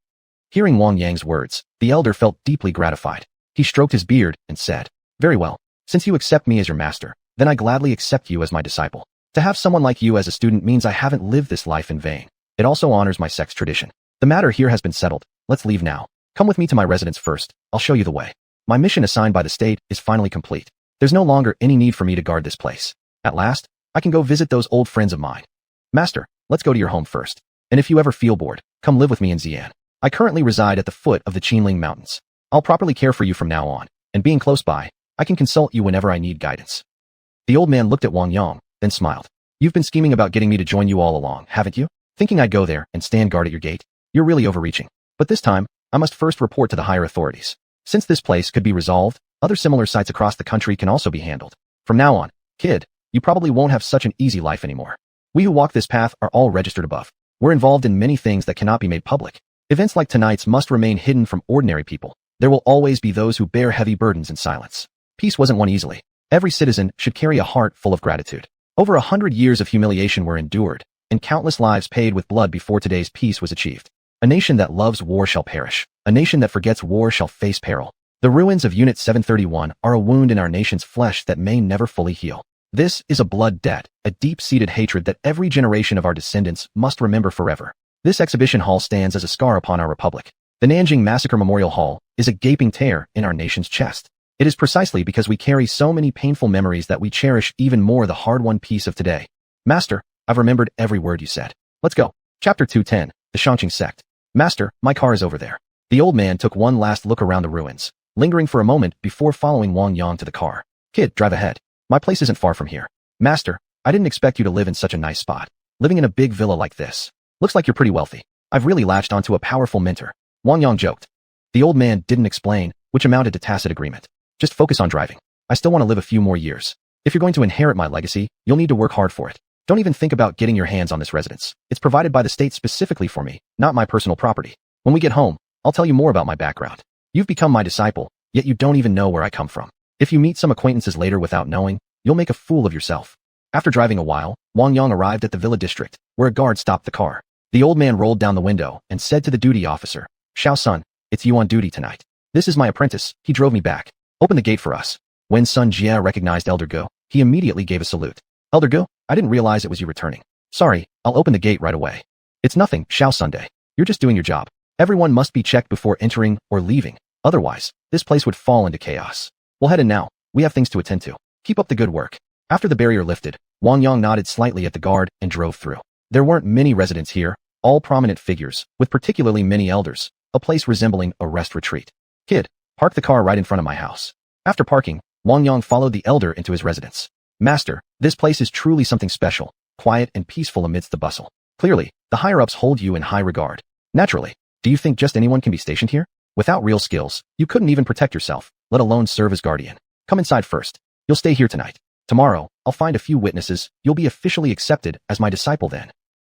Hearing Wang Yang's words, the elder felt deeply gratified. He stroked his beard and said, Very well. Since you accept me as your master, then I gladly accept you as my disciple. To have someone like you as a student means I haven't lived this life in vain. It also honors my sex tradition. The matter here has been settled. Let's leave now. Come with me to my residence first. I'll show you the way. My mission assigned by the state is finally complete. There's no longer any need for me to guard this place. At last, I can go visit those old friends of mine. Master, let's go to your home first. And if you ever feel bored, come live with me in Xian. I currently reside at the foot of the Qinling Mountains. I'll properly care for you from now on, and being close by, I can consult you whenever I need guidance. The old man looked at Wang Yang, then smiled. You've been scheming about getting me to join you all along, haven't you? Thinking I'd go there and stand guard at your gate? You're really overreaching. But this time, I must first report to the higher authorities. Since this place could be resolved, other similar sites across the country can also be handled. From now on, kid, you probably won't have such an easy life anymore. We who walk this path are all registered above. We're involved in many things that cannot be made public. Events like tonight's must remain hidden from ordinary people. There will always be those who bear heavy burdens in silence. Peace wasn't won easily. Every citizen should carry a heart full of gratitude. Over 100 years of humiliation were endured, and countless lives paid with blood before today's peace was achieved. A nation that loves war shall perish. A nation that forgets war shall face peril. The ruins of Unit 731 are a wound in our nation's flesh that may never fully heal. This is a blood debt, a deep-seated hatred that every generation of our descendants must remember forever. This exhibition hall stands as a scar upon our republic. The Nanjing Massacre Memorial Hall is a gaping tear in our nation's chest. It is precisely because we carry so many painful memories that we cherish even more the hard-won peace of today. Master, I've remembered every word you said. Let's go. Chapter 210, The Xiuxian Sect. Master, my car is over there. The old man took one last look around the ruins, lingering for a moment before following Wang Yang to the car. Kid, drive ahead. My place isn't far from here. Master, I didn't expect you to live in such a nice spot. Living in a big villa like this. Looks like you're pretty wealthy. I've really latched onto a powerful mentor. Wang Yang joked. The old man didn't explain, which amounted to tacit agreement. Just focus on driving. I still want to live a few more years. If you're going to inherit my legacy, you'll need to work hard for it. Don't even think about getting your hands on this residence. It's provided by the state specifically for me, not my personal property. When we get home, I'll tell you more about my background. You've become my disciple, yet you don't even know where I come from. If you meet some acquaintances later without knowing, you'll make a fool of yourself. After driving a while, Wang Yang arrived at the villa district, where a guard stopped the car. The old man rolled down the window and said to the duty officer, "Xiao-sun, it's you on duty tonight. This is my apprentice, he drove me back. Open the gate for us." When Sun Jie recognized Elder Go, he immediately gave a salute. "Elder Go, I didn't realize it was you returning. Sorry, I'll open the gate right away." "It's nothing, Xiao Sunday. You're just doing your job. Everyone must be checked before entering or leaving. Otherwise, this place would fall into chaos. We'll head in now. We have things to attend to. Keep up the good work." After the barrier lifted, Wang Yang nodded slightly at the guard and drove through. There weren't many residents here, all prominent figures, with particularly many elders, a place resembling a rest retreat. "Kid, park the car right in front of my house." After parking, Wang Yang followed the elder into his residence. "Master, this place is truly something special, quiet and peaceful amidst the bustle. Clearly, the higher-ups hold you in high regard. Naturally, do you think just anyone can be stationed here? Without real skills, you couldn't even protect yourself, let alone serve as guardian. Come inside first. You'll stay here tonight. Tomorrow, I'll find a few witnesses. You'll be officially accepted as my disciple then."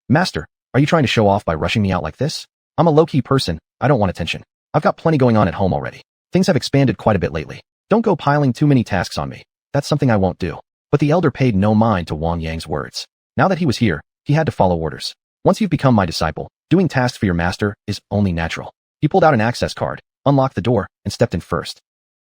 "Master, are you trying to show off by rushing me out like this? I'm a low-key person. I don't want attention. I've got plenty going on at home already. Things have expanded quite a bit lately. Don't go piling too many tasks on me. That's something I won't do." But the elder paid no mind to Wang Yang's words. Now that he was here, he had to follow orders. "Once you've become my disciple, doing tasks for your master is only natural." He pulled out an access card, unlocked the door, and stepped in first.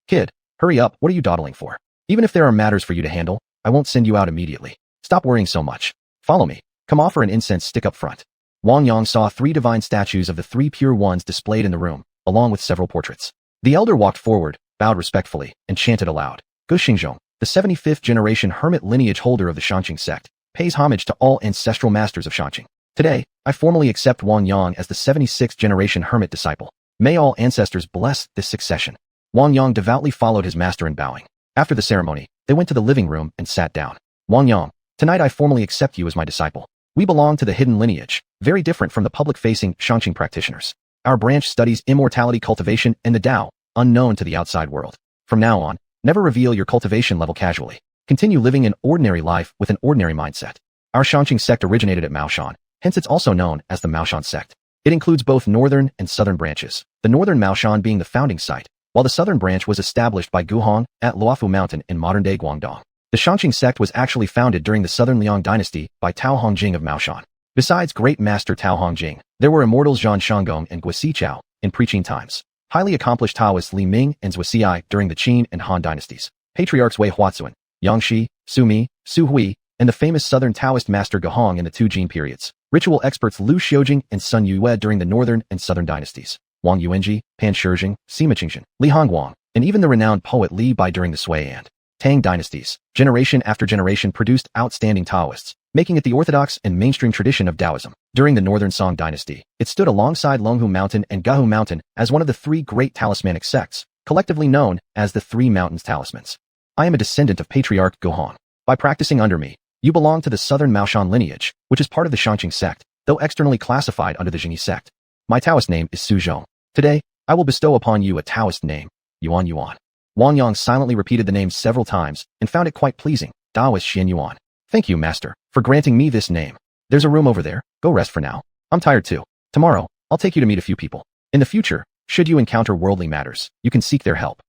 "Kid, hurry up, what are you dawdling for? Even if there are matters for you to handle, I won't send you out immediately. Stop worrying so much. Follow me. Come offer an incense stick up front." Wang Yang saw 3 divine statues of the 3 pure ones displayed in the room, along with several portraits. The elder walked forward, bowed respectfully, and chanted aloud. "Xiuxian, the 75th generation hermit lineage holder of the Xiuxian sect, pays homage to all ancestral masters of Xiuxian. Today, I formally accept Wang Yang as the 76th generation hermit disciple. May all ancestors bless this succession." Wang Yang devoutly followed his master in bowing. After the ceremony, they went to the living room and sat down. "Wang Yang, tonight I formally accept you as my disciple. We belong to the hidden lineage, very different from the public-facing Xiuxian practitioners. Our branch studies immortality cultivation and the Tao, unknown to the outside world. From now on, never reveal your cultivation level casually. Continue living an ordinary life with an ordinary mindset. Our Xiuxian sect originated at Maoshan, hence it's also known as the Maoshan sect. It includes both northern and southern branches, the northern Maoshan being the founding site, while the southern branch was established by Guhong at Luofu Mountain in modern-day Guangdong. The Xiuxian sect was actually founded during the Southern Liang dynasty by Tao Hongjing of Maoshan. Besides Great Master Tao Hongjing, there were immortals Zhan Shanggong and Guo Sichao in pre-Qin times, highly accomplished Taoists Li Ming and Zhuo Xi during the Qin and Han dynasties, patriarchs Wei Huazuan, Yang Shi, Su Mi, Su Hui, and the famous Southern Taoist master Guhong in the 2 Jin periods, ritual experts Lu Xiujing and Sun Yue during the Northern and Southern dynasties, Wang Yuanji, Pan Shijing, Sima Qingxin, Li Hongguang, and even the renowned poet Li Bai during the Sui and Tang dynasties. Generation after generation produced outstanding Taoists, making it the orthodox and mainstream tradition of Taoism. During the Northern Song dynasty, it stood alongside Longhu Mountain and Gahu Mountain as one of the 3 great talismanic sects, collectively known as the 3 Mountains Talismans. I am a descendant of Patriarch Guhong. By practicing under me, you belong to the Southern Maoshan lineage, which is part of the Xiuxian sect, though externally classified under the Jingyi sect. My Taoist name is Su Zhong. Today, I will bestow upon you a Taoist name, Yuan Yuan. Wang Yang silently repeated the name several times and found it quite pleasing, Taoist Xian Yuan. Thank you, Master, for granting me this name. There's a room over there, go rest for now. I'm tired too. Tomorrow, I'll take you to meet a few people. In the future, should you encounter worldly matters, you can seek their help.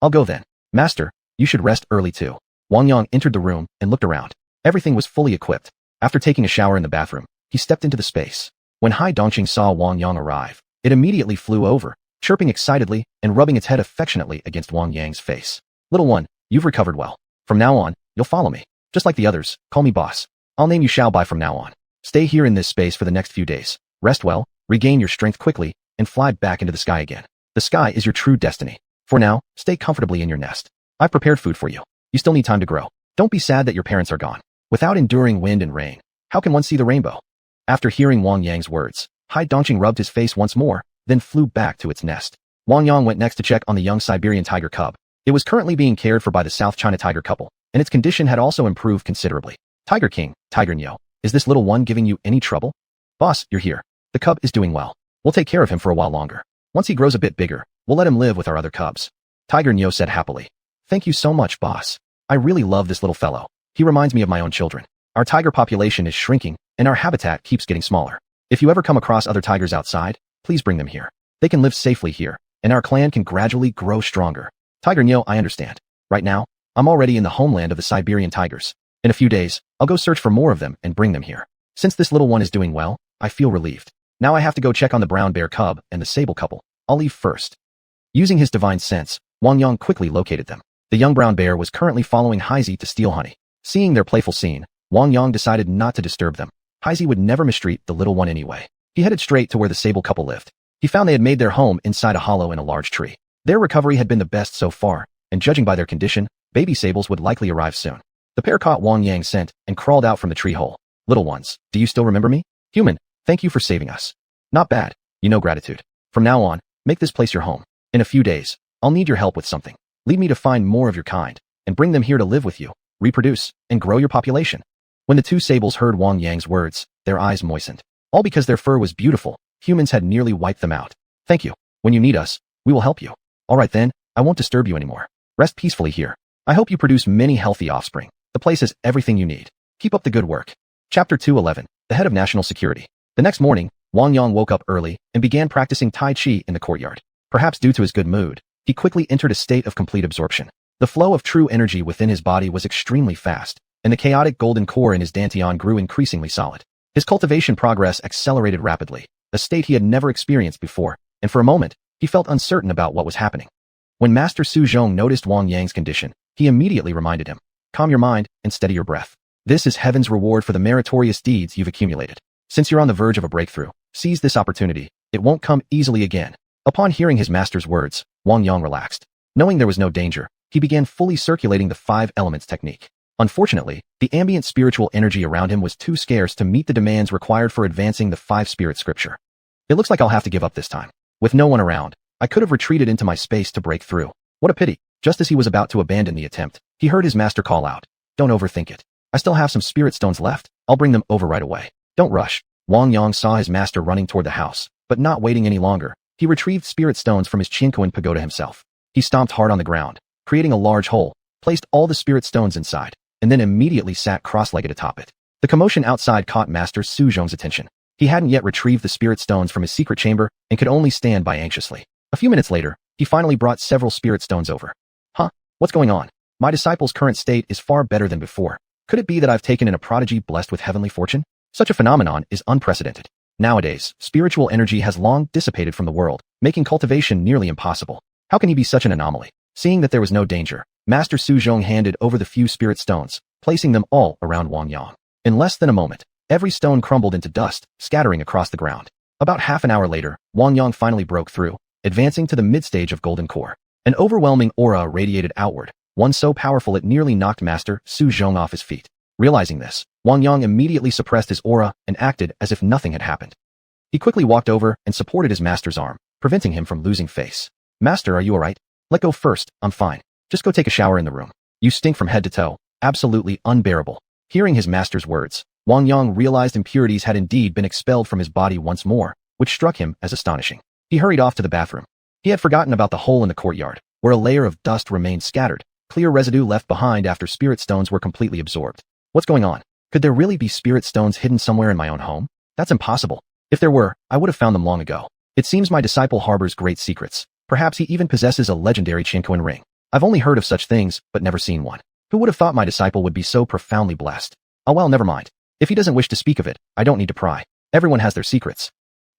I'll go then. Master, you should rest early too. Wang Yang entered the room and looked around. Everything was fully equipped. After taking a shower in the bathroom, he stepped into the space. When Hai Dongqing saw Wang Yang arrive, it immediately flew over, chirping excitedly and rubbing its head affectionately against Wang Yang's face. Little one, you've recovered well. From now on, you'll follow me. Just like the others, call me boss. I'll name you Xiao Bai from now on. Stay here in this space for the next few days. Rest well, regain your strength quickly, and fly back into the sky again. The sky is your true destiny. For now, stay comfortably in your nest. I've prepared food for you. You still need time to grow. Don't be sad that your parents are gone. Without enduring wind and rain, how can one see the rainbow? After hearing Wang Yang's words, Hai Dongqing rubbed his face once more, then flew back to its nest. Wang Yang went next to check on the young Siberian tiger cub. It was currently being cared for by the South China tiger couple, and its condition had also improved considerably. Tiger King, Tiger Nyo, is this little one giving you any trouble? Boss, you're here. The cub is doing well. We'll take care of him for a while longer. Once he grows a bit bigger, we'll let him live with our other cubs. Tiger Nyo said happily. Thank you so much, boss. I really love this little fellow. He reminds me of my own children. Our tiger population is shrinking, and our habitat keeps getting smaller. If you ever come across other tigers outside, please bring them here. They can live safely here, and our clan can gradually grow stronger. Tiger Nyo, I understand. Right now, I'm already in the homeland of the Siberian tigers. In a few days, I'll go search for more of them and bring them here. Since this little one is doing well, I feel relieved. Now I have to go check on the brown bear cub and the sable couple. I'll leave first. Using his divine sense, Wang Yang quickly located them. The young brown bear was currently following Haizi to steal honey. Seeing their playful scene, Wang Yang decided not to disturb them. Haizi would never mistreat the little one anyway. He headed straight to where the sable couple lived. He found they had made their home inside a hollow in a large tree. Their recovery had been the best so far, and judging by their condition, baby sables would likely arrive soon. The pair caught Wang Yang's scent and crawled out from the tree hole. Little ones, do you still remember me? Human, thank you for saving us. Not bad. You know gratitude. From now on, make this place your home. In a few days, I'll need your help with something. Lead me to find more of your kind, and bring them here to live with you, reproduce, and grow your population. When the two sables heard Wang Yang's words, their eyes moistened. All because their fur was beautiful, humans had nearly wiped them out. Thank you. When you need us, we will help you. All right then, I won't disturb you anymore. Rest peacefully here. I hope you produce many healthy offspring. The place has everything you need. Keep up the good work. Chapter 211, the head of national security. The next morning, Wang Yang woke up early and began practicing Tai Chi in the courtyard. Perhaps due to his good mood, he quickly entered a state of complete absorption. The flow of true energy within his body was extremely fast, and the chaotic golden core in his dantian grew increasingly solid. His cultivation progress accelerated rapidly, a state he had never experienced before, and for a moment, he felt uncertain about what was happening. When Master Xiuxian noticed Wang Yang's condition, he immediately reminded him, calm your mind and steady your breath. This is heaven's reward for the meritorious deeds you've accumulated. Since you're on the verge of a breakthrough, seize this opportunity. It won't come easily again. Upon hearing his master's words, Wang Yang relaxed. Knowing there was no danger, he began fully circulating the 5 elements technique. Unfortunately, the ambient spiritual energy around him was too scarce to meet the demands required for advancing the 5 spirit scripture. It looks like I'll have to give up this time. With no one around, I could have retreated into my space to break through. What a pity. Just as he was about to abandon the attempt, he heard his master call out, don't overthink it. I still have some spirit stones left. I'll bring them over right away. Don't rush. Wang Yang saw his master running toward the house, but not waiting any longer. He retrieved spirit stones from his Qianquan pagoda himself. He stomped hard on the ground, creating a large hole, placed all the spirit stones inside, and then immediately sat cross-legged atop it. The commotion outside caught Master Xiuxian's attention. He hadn't yet retrieved the spirit stones from his secret chamber and could only stand by anxiously. A few minutes later, he finally brought several spirit stones over. Huh? What's going on? My disciple's current state is far better than before. Could it be that I've taken in a prodigy blessed with heavenly fortune? Such a phenomenon is unprecedented. Nowadays, spiritual energy has long dissipated from the world, making cultivation nearly impossible. How can he be such an anomaly? Seeing that there was no danger, Master Xiuxian handed over the few spirit stones, placing them all around Wang Yang. In less than a moment, every stone crumbled into dust, scattering across the ground. About half an hour later, Wang Yang finally broke through, advancing to the mid-stage of golden core. An overwhelming aura radiated outward, one so powerful it nearly knocked Master Xiuxian off his feet. Realizing this, Wang Yang immediately suppressed his aura and acted as if nothing had happened. He quickly walked over and supported his master's arm, preventing him from losing face. Master, are you alright? Let go first, I'm fine. Just go take a shower in the room. You stink from head to toe. Absolutely unbearable. Hearing his master's words, Wang Yang realized impurities had indeed been expelled from his body once more, which struck him as astonishing. He hurried off to the bathroom. He had forgotten about the hole in the courtyard, where a layer of dust remained scattered, clear residue left behind after spirit stones were completely absorbed. What's going on? Could there really be spirit stones hidden somewhere in my own home? That's impossible. If there were, I would have found them long ago. It seems my disciple harbors great secrets. Perhaps he even possesses a legendary Qianquan ring. I've only heard of such things, but never seen one. Who would have thought my disciple would be so profoundly blessed? Oh well, never mind. If he doesn't wish to speak of it, I don't need to pry. Everyone has their secrets.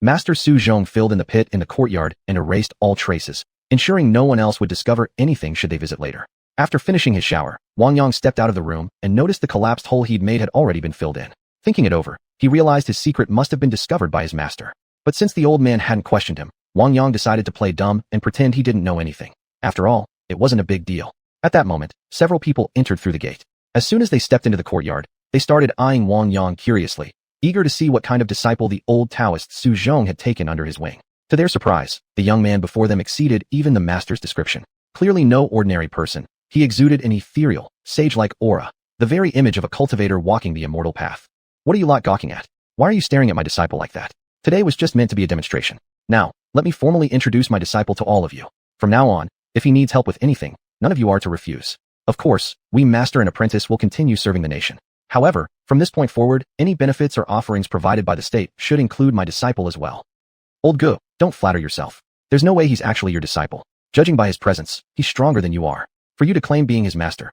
Master Xiuxian filled in the pit in the courtyard and erased all traces, ensuring no one else would discover anything should they visit later. After finishing his shower, Wang Yang stepped out of the room and noticed the collapsed hole he'd made had already been filled in. Thinking it over, he realized his secret must have been discovered by his master. But since the old man hadn't questioned him, Wang Yang decided to play dumb and pretend he didn't know anything. After all, it wasn't a big deal. At that moment, several people entered through the gate. As soon as they stepped into the courtyard, they started eyeing Wang Yang curiously, eager to see what kind of disciple the old Taoist Xiuxian had taken under his wing. To their surprise, the young man before them exceeded even the master's description. Clearly no ordinary person, he exuded an ethereal, sage-like aura, the very image of a cultivator walking the immortal path. What are you lot gawking at? Why are you staring at my disciple like that? Today was just meant to be a demonstration. Now, let me formally introduce my disciple to all of you. From now on, if he needs help with anything, none of you are to refuse. Of course, we master and apprentice will continue serving the nation. However, from this point forward, any benefits or offerings provided by the state should include my disciple as well. Old Gu, don't flatter yourself. There's no way he's actually your disciple. Judging by his presence, he's stronger than you are. For you to claim being his master,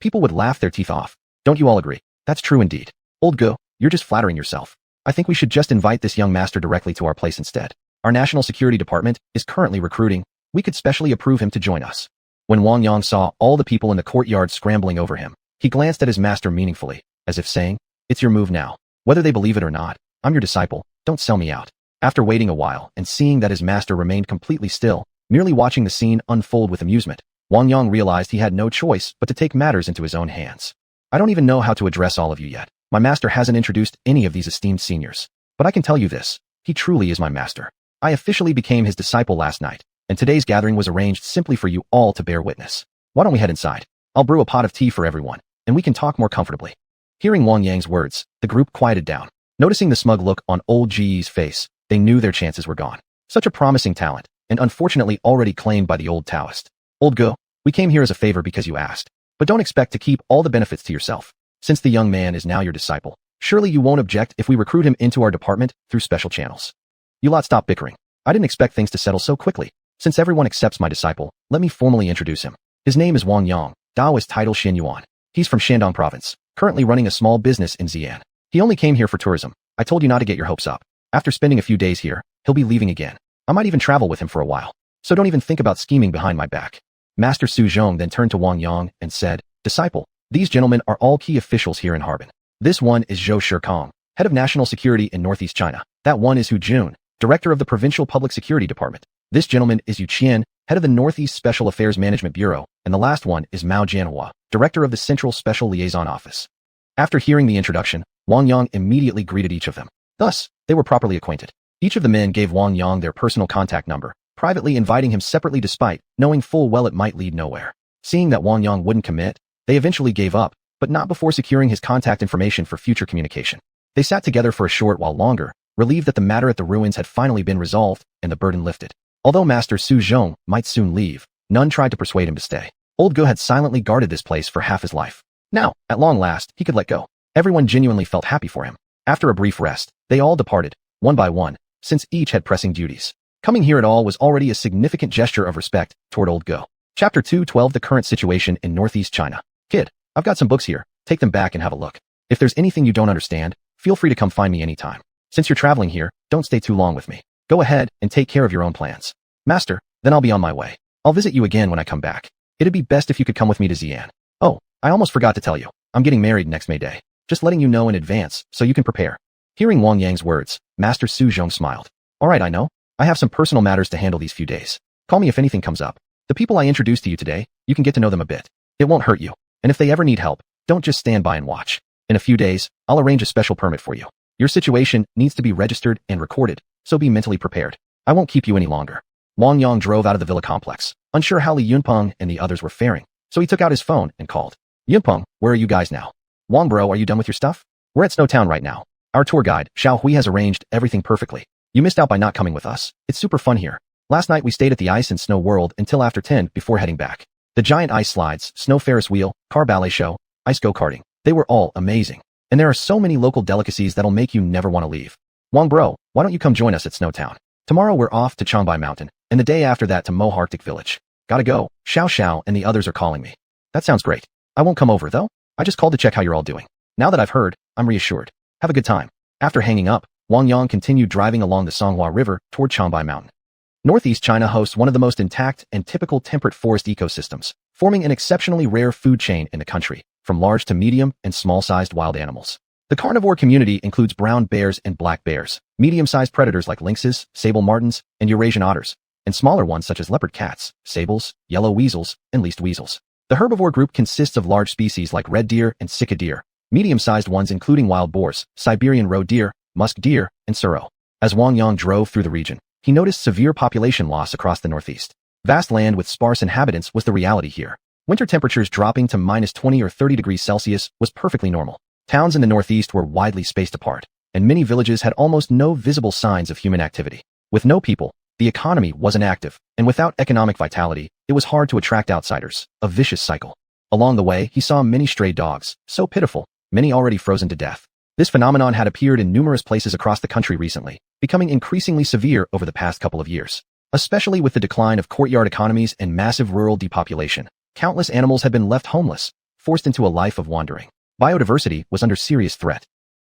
people would laugh their teeth off. Don't you all agree? That's true indeed. Old Go, you're just flattering yourself. I think we should just invite this young master directly to our place instead. Our national security department is currently recruiting. We could specially approve him to join us. When Wang Yang saw all the people in the courtyard scrambling over him, he glanced at his master meaningfully, as if saying, "It's your move now. Whether they believe it or not, I'm your disciple, don't sell me out." After waiting a while and seeing that his master remained completely still, merely watching the scene unfold with amusement, Wang Yang realized he had no choice but to take matters into his own hands. I don't even know how to address all of you yet. My master hasn't introduced any of these esteemed seniors. But I can tell you this, he truly is my master. I officially became his disciple last night, and today's gathering was arranged simply for you all to bear witness. Why don't we head inside? I'll brew a pot of tea for everyone, and we can talk more comfortably. Hearing Wang Yang's words, the group quieted down. Noticing the smug look on old Ji's face, they knew their chances were gone. Such a promising talent, and unfortunately already claimed by the old Taoist. Old Go, we came here as a favor because you asked. But don't expect to keep all the benefits to yourself. Since the young man is now your disciple, surely you won't object if we recruit him into our department through special channels. You lot stop bickering. I didn't expect things to settle so quickly. Since everyone accepts my disciple, let me formally introduce him. His name is Wang Yang, Taoist title Xiuxian. He's from Shandong province, currently running a small business in Xi'an. He only came here for tourism. I told you not to get your hopes up. After spending a few days here, he'll be leaving again. I might even travel with him for a while. So don't even think about scheming behind my back. Master Su Zhong then turned to Wang Yang and said, "Disciple, these gentlemen are all key officials here in Harbin. This one is Zhou Shikong, head of national security in Northeast China. That one is Hu Jun, director of the Provincial Public Security Department. This gentleman is Xiuxian, head of the Northeast Special Affairs Management Bureau, and the last one is Mao Jianhua, director of the Central Special Liaison Office." After hearing the introduction, Wang Yang immediately greeted each of them. Thus, they were properly acquainted. Each of the men gave Wang Yang their personal contact number, privately inviting him separately despite knowing full well it might lead nowhere. Seeing that Wang Yang wouldn't commit, they eventually gave up, but not before securing his contact information for future communication. They sat together for a short while longer, relieved that the matter at the ruins had finally been resolved and the burden lifted. Although Master Su Zhong might soon leave, none tried to persuade him to stay. Old Go had silently guarded this place for half his life. Now, at long last, he could let go. Everyone genuinely felt happy for him. After a brief rest, they all departed, one by one, since each had pressing duties. Coming here at all was already a significant gesture of respect toward Old Go. Chapter 212 The Current Situation in Northeast China. Kid, I've got some books here. Take them back and have a look. If there's anything you don't understand, feel free to come find me anytime. Since you're traveling here, don't stay too long with me. Go ahead and take care of your own plans. Master, then I'll be on my way. I'll visit you again when I come back. It'd be best if you could come with me to Xi'an. Oh, I almost forgot to tell you. I'm getting married next May Day. Just letting you know in advance so you can prepare. Hearing Wang Yang's words, Master Su Zhong smiled. All right, I know. I have some personal matters to handle these few days. Call me if anything comes up. The people I introduced to you today, you can get to know them a bit. It won't hurt you. And if they ever need help, don't just stand by and watch. In a few days, I'll arrange a special permit for you. Your situation needs to be registered and recorded, so be mentally prepared. I won't keep you any longer. Wang Yang drove out of the villa complex, unsure how Li Yunpeng and the others were faring, so he took out his phone and called. Yunpeng, where are you guys now? Wang bro, are you done with your stuff? We're at Snowtown right now. Our tour guide, Xiao Hui, has arranged everything perfectly. You missed out by not coming with us. It's super fun here. Last night we stayed at the Ice and Snow World until after 10 before heading back. The giant ice slides, snow Ferris wheel, car ballet show, ice go-karting, they were all amazing. And there are so many local delicacies that'll make you never want to leave. Wang bro, why don't you come join us at Snowtown? Tomorrow we're off to Changbai Mountain, and the day after that to Mo Arctic Village. Gotta go. Xiao and the others are calling me. That sounds great. I won't come over though. I just called to check how you're all doing. Now that I've heard, I'm reassured. Have a good time. After hanging up, Wang Yang continued driving along the Songhua River toward Changbai Mountain. Northeast China hosts one of the most intact and typical temperate forest ecosystems, forming an exceptionally rare food chain in the country, from large to medium and small-sized wild animals. The carnivore community includes brown bears and black bears, medium-sized predators like lynxes, sable martens, and Eurasian otters, and smaller ones such as leopard cats, sables, yellow weasels, and least weasels. The herbivore group consists of large species like red deer and sika deer, medium-sized ones including wild boars, Siberian roe deer, musk deer, and suro. As Wang Yang drove through the region, he noticed severe population loss across the northeast. Vast land with sparse inhabitants was the reality here. Winter temperatures dropping to -20 or 30 degrees Celsius was perfectly normal. Towns in the northeast were widely spaced apart, and many villages had almost no visible signs of human activity. With no people, the economy wasn't active, and without economic vitality, it was hard to attract outsiders, a vicious cycle. Along the way, he saw many stray dogs, so pitiful, many already frozen to death. This phenomenon had appeared in numerous places across the country recently, becoming increasingly severe over the past couple of years. Especially with the decline of courtyard economies and massive rural depopulation, countless animals had been left homeless, forced into a life of wandering. Biodiversity was under serious threat.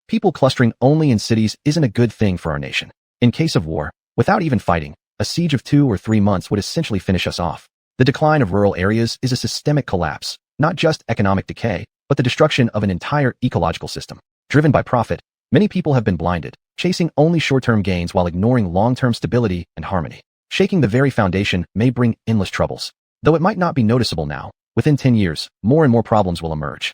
People clustering only in cities isn't a good thing for our nation. In case of war, without even fighting, a siege of 2 or 3 months would essentially finish us off. The decline of rural areas is a systemic collapse, not just economic decay, but the destruction of an entire ecological system. Driven by profit, many people have been blinded, chasing only short-term gains while ignoring long-term stability and harmony. Shaking the very foundation may bring endless troubles. Though it might not be noticeable now, within 10 years, more and more problems will emerge.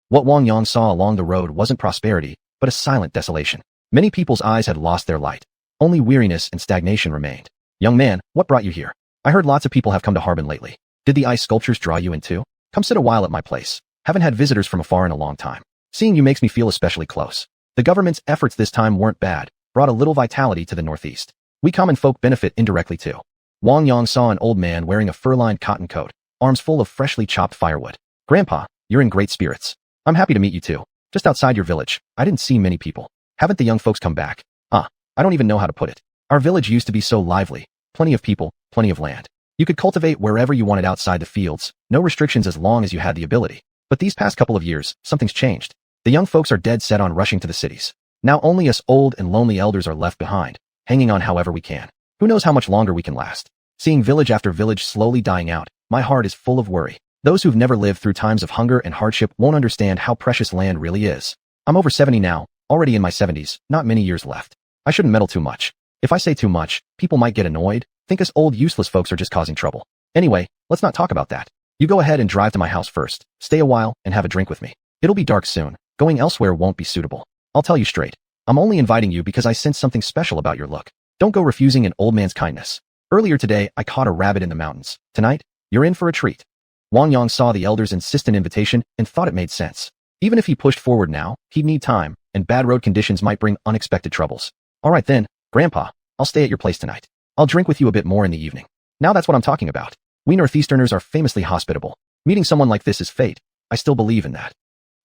What Wang Yang saw along the road wasn't prosperity, but a silent desolation. Many people's eyes had lost their light. Only weariness and stagnation remained. Young man, what brought you here? I heard lots of people have come to Harbin lately. Did the ice sculptures draw you in too? Come sit a while at my place. Haven't had visitors from afar in a long time. Seeing you makes me feel especially close. The government's efforts this time weren't bad, brought a little vitality to the Northeast. We common folk benefit indirectly too. Wang Yang saw an old man wearing a fur-lined cotton coat, arms full of freshly chopped firewood. Grandpa, you're in great spirits. I'm happy to meet you too. Just outside your village, I didn't see many people. Haven't the young folks come back? I don't even know how to put it. Our village used to be so lively. Plenty of people, plenty of land. You could cultivate wherever you wanted outside the fields, no restrictions as long as you had the ability. But these past couple of years, something's changed. The young folks are dead set on rushing to the cities. Now only us old and lonely elders are left behind, hanging on however we can. Who knows how much longer we can last? Seeing village after village slowly dying out, my heart is full of worry. Those who've never lived through times of hunger and hardship won't understand how precious land really is. I'm over 70 now, already in my 70s, not many years left. I shouldn't meddle too much. If I say too much, people might get annoyed, think us old useless folks are just causing trouble. Anyway, let's not talk about that. You go ahead and drive to my house first, stay a while, and have a drink with me. It'll be dark soon. Going elsewhere won't be suitable. I'll tell you straight. I'm only inviting you because I sense something special about your look. Don't go refusing an old man's kindness. Earlier today, I caught a rabbit in the mountains. Tonight, you're in for a treat. Wang Yang saw the elder's insistent invitation and thought it made sense. Even if he pushed forward now, he'd need time, and bad road conditions might bring unexpected troubles. All right then, Grandpa, I'll stay at your place tonight. I'll drink with you a bit more in the evening. Now that's what I'm talking about. We Northeasterners are famously hospitable. Meeting someone like this is fate. I still believe in that.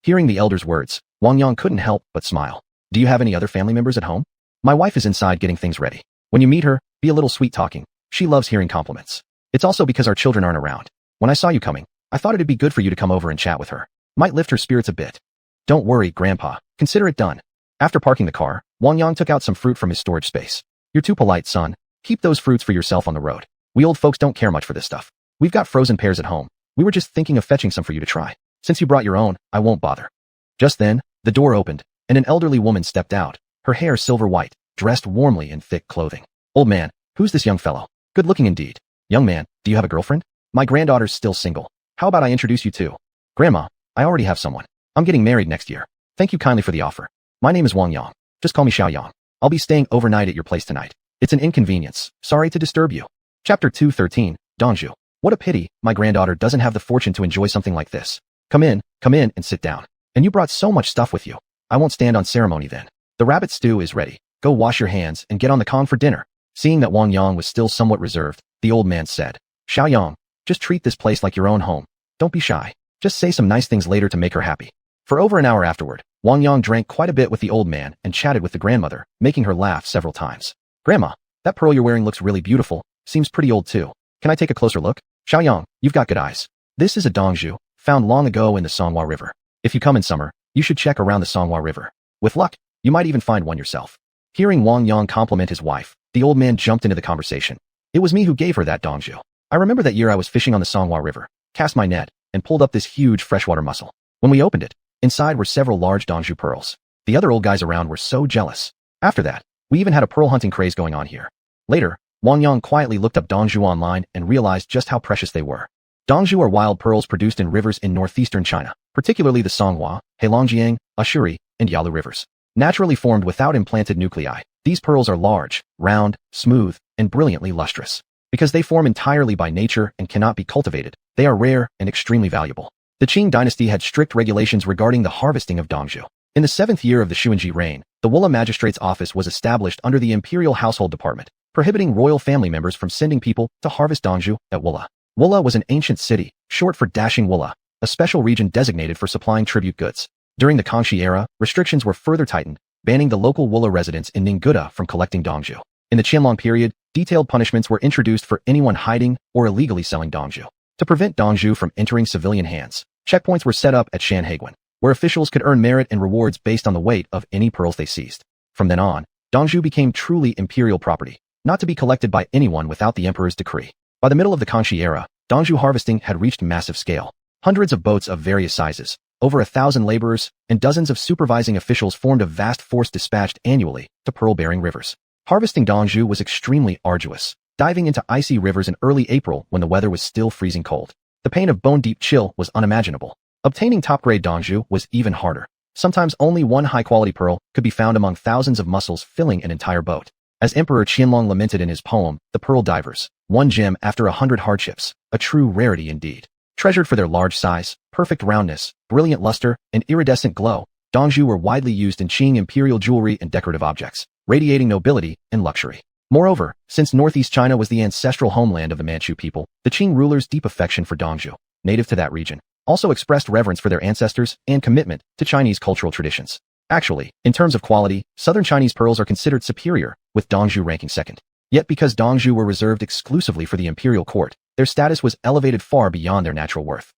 Hearing the elder's words, Wang Yang couldn't help but smile. Do you have any other family members at home? My wife is inside getting things ready. When you meet her, be a little sweet-talking. She loves hearing compliments. It's also because our children aren't around. When I saw you coming, I thought it'd be good for you to come over and chat with her. Might lift her spirits a bit. Don't worry, Grandpa. Consider it done. After parking the car, Wang Yang took out some fruit from his storage space. You're too polite, son. Keep those fruits for yourself on the road. We old folks don't care much for this stuff. We've got frozen pears at home. We were just thinking of fetching some for you to try. Since you brought your own, I won't bother. Just then, the door opened, and an elderly woman stepped out, her hair silver white, dressed warmly in thick clothing. Old man, who's this young fellow? Good looking indeed. Young man, do you have a girlfriend? My granddaughter's still single. How about I introduce you to? Grandma, I already have someone. I'm getting married next year. Thank you kindly for the offer. My name is Wang Yang. Just call me xiuxian. I'll be staying overnight at your place tonight. It's an inconvenience. Sorry to disturb you. Chapter 213, Dongju. What a pity, my granddaughter doesn't have the fortune to enjoy something like this. Come in and sit down. And you brought so much stuff with you. I won't stand on ceremony then. The rabbit stew is ready. Go wash your hands and get on the con for dinner. Seeing that Wang Yang was still somewhat reserved, the old man said, Xiaoyang, just treat this place like your own home. Don't be shy. Just say some nice things later to make her happy. For over an hour afterward, Wang Yang drank quite a bit with the old man and chatted with the grandmother, making her laugh several times. Grandma, that pearl you're wearing looks really beautiful. Seems pretty old too. Can I take a closer look? Xiaoyang, you've got good eyes. This is a dongju, found long ago in the Songhua River. If you come in summer, you should check around the Songhua River. With luck, you might even find one yourself. Hearing Wang Yang compliment his wife, the old man jumped into the conversation. It was me who gave her that dongju. I remember that year I was fishing on the Songhua River, cast my net, and pulled up this huge freshwater mussel. When we opened it, inside were several large dongju pearls. The other old guys around were so jealous. After that, we even had a pearl hunting craze going on here. Later, Wang Yang quietly looked up dongju online and realized just how precious they were. Dongju are wild pearls produced in rivers in northeastern China, particularly the Songhua, Heilongjiang, Ushuri, and Yalu rivers. Naturally formed without implanted nuclei, these pearls are large, round, smooth, and brilliantly lustrous. Because they form entirely by nature and cannot be cultivated, they are rare and extremely valuable. The Qing dynasty had strict regulations regarding the harvesting of dongju. In the 7th year of the Xuanji reign, the Wula magistrate's office was established under the Imperial Household Department, prohibiting royal family members from sending people to harvest dongju at Wula. Wula was an ancient city, short for Dashing Wula, a special region designated for supplying tribute goods. During the Kangxi era, restrictions were further tightened, banning the local Wula residents in Ningguda from collecting dongju. In the Qianlong period, detailed punishments were introduced for anyone hiding or illegally selling dongju. To prevent dongju from entering civilian hands, Checkpoints were set up at Shanhaiguan, where officials could earn merit and rewards based on the weight of any pearls they seized. From then on, Dongzhou became truly imperial property, not to be collected by anyone without the emperor's decree. By the middle of the Kangxi era, Dongzhou harvesting had reached massive scale. Hundreds of boats of various sizes, over 1,000 laborers, and dozens of supervising officials formed a vast force dispatched annually to pearl-bearing rivers. Harvesting Dongzhou was extremely arduous, diving into icy rivers in early April when the weather was still freezing cold. The pain of bone-deep chill was unimaginable. Obtaining top-grade Dongzhou was even harder. Sometimes only one high-quality pearl could be found among thousands of mussels filling an entire boat. As Emperor Qianlong lamented in his poem, The Pearl Divers, one gem after 100 hardships, a true rarity indeed. Treasured for their large size, perfect roundness, brilliant luster, and iridescent glow, Dongzhou were widely used in Qing imperial jewelry and decorative objects, radiating nobility and luxury. Moreover, since northeast China was the ancestral homeland of the Manchu people, the Qing rulers' deep affection for Dongzhou, native to that region, also expressed reverence for their ancestors and commitment to Chinese cultural traditions. Actually, in terms of quality, southern Chinese pearls are considered superior, with Dongzhou ranking second. Yet because Dongzhou were reserved exclusively for the imperial court, their status was elevated far beyond their natural worth.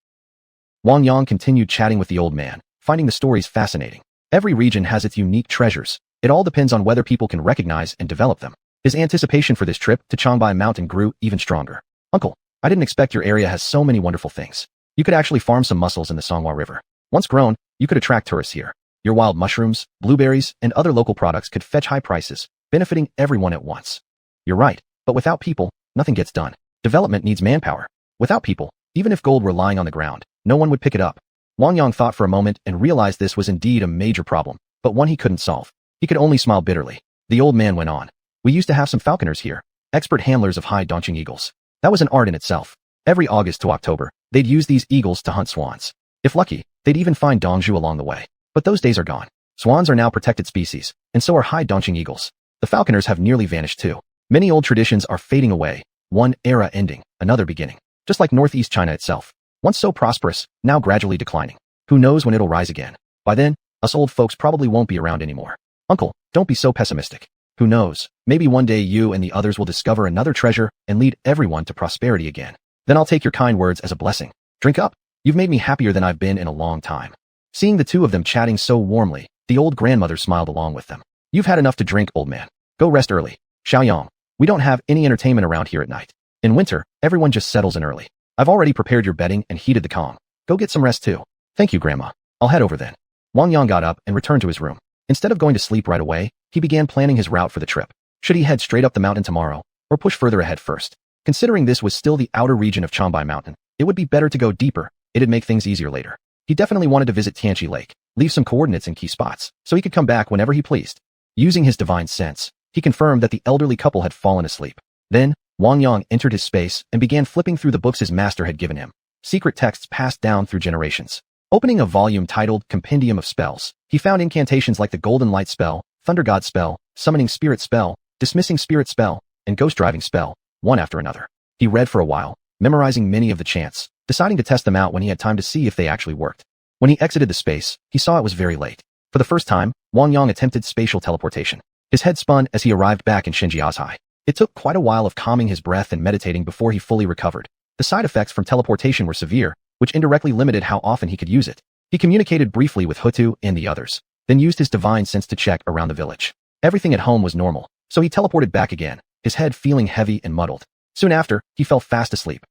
Wang Yang continued chatting with the old man, finding the stories fascinating. Every region has its unique treasures. It all depends on whether people can recognize and develop them. His anticipation for this trip to Changbai Mountain grew even stronger. Uncle, I didn't expect your area has so many wonderful things. You could actually farm some mussels in the Songhua River. Once grown, you could attract tourists here. Your wild mushrooms, blueberries, and other local products could fetch high prices, benefiting everyone at once. You're right, but without people, nothing gets done. Development needs manpower. Without people, even if gold were lying on the ground, no one would pick it up. Wang Yang thought for a moment and realized this was indeed a major problem, but one he couldn't solve. He could only smile bitterly. The old man went on. We used to have some falconers here, expert handlers of high-donching eagles. That was an art in itself. Every August to October, they'd use these eagles to hunt swans. If lucky, they'd even find Dongzhou along the way. But those days are gone. Swans are now protected species, and so are high-donching eagles. The falconers have nearly vanished too. Many old traditions are fading away, one era ending, another beginning. Just like northeast China itself. Once so prosperous, now gradually declining. Who knows when it'll rise again? By then, us old folks probably won't be around anymore. Uncle, don't be so pessimistic. Who knows, maybe one day you and the others will discover another treasure and lead everyone to prosperity again. Then I'll take your kind words as a blessing. Drink up. You've made me happier than I've been in a long time. Seeing the two of them chatting so warmly, the old grandmother smiled along with them. You've had enough to drink, old man. Go rest early. Xiaoyang, we don't have any entertainment around here at night. In winter, everyone just settles in early. I've already prepared your bedding and heated the Kong. Go get some rest too. Thank you, Grandma. I'll head over then. Wang Yang got up and returned to his room. Instead of going to sleep right away, he began planning his route for the trip. Should he head straight up the mountain tomorrow, or push further ahead first? Considering this was still the outer region of Changbai Mountain, it would be better to go deeper. It'd make things easier later. He definitely wanted to visit Tianqi Lake, leave some coordinates in key spots, so he could come back whenever he pleased. Using his divine sense, he confirmed that the elderly couple had fallen asleep. Then, Wang Yang entered his space and began flipping through the books his master had given him. Secret texts passed down through generations. Opening a volume titled Compendium of Spells, he found incantations like the Golden Light Spell, Thunder God Spell, Summoning Spirit Spell, Dismissing Spirit Spell, and Ghost Driving Spell, one after another. He read for a while, memorizing many of the chants, deciding to test them out when he had time to see if they actually worked. When he exited the space, he saw it was very late. For the first time, Wang Yang attempted spatial teleportation. His head spun as he arrived back in Shenjiazhai. It took quite a while of calming his breath and meditating before he fully recovered. The side effects from teleportation were severe, which indirectly limited how often he could use it. He communicated briefly with Hutu and the others, then used his divine sense to check around the village. Everything at home was normal, so he teleported back again, his head feeling heavy and muddled. Soon after, he fell fast asleep.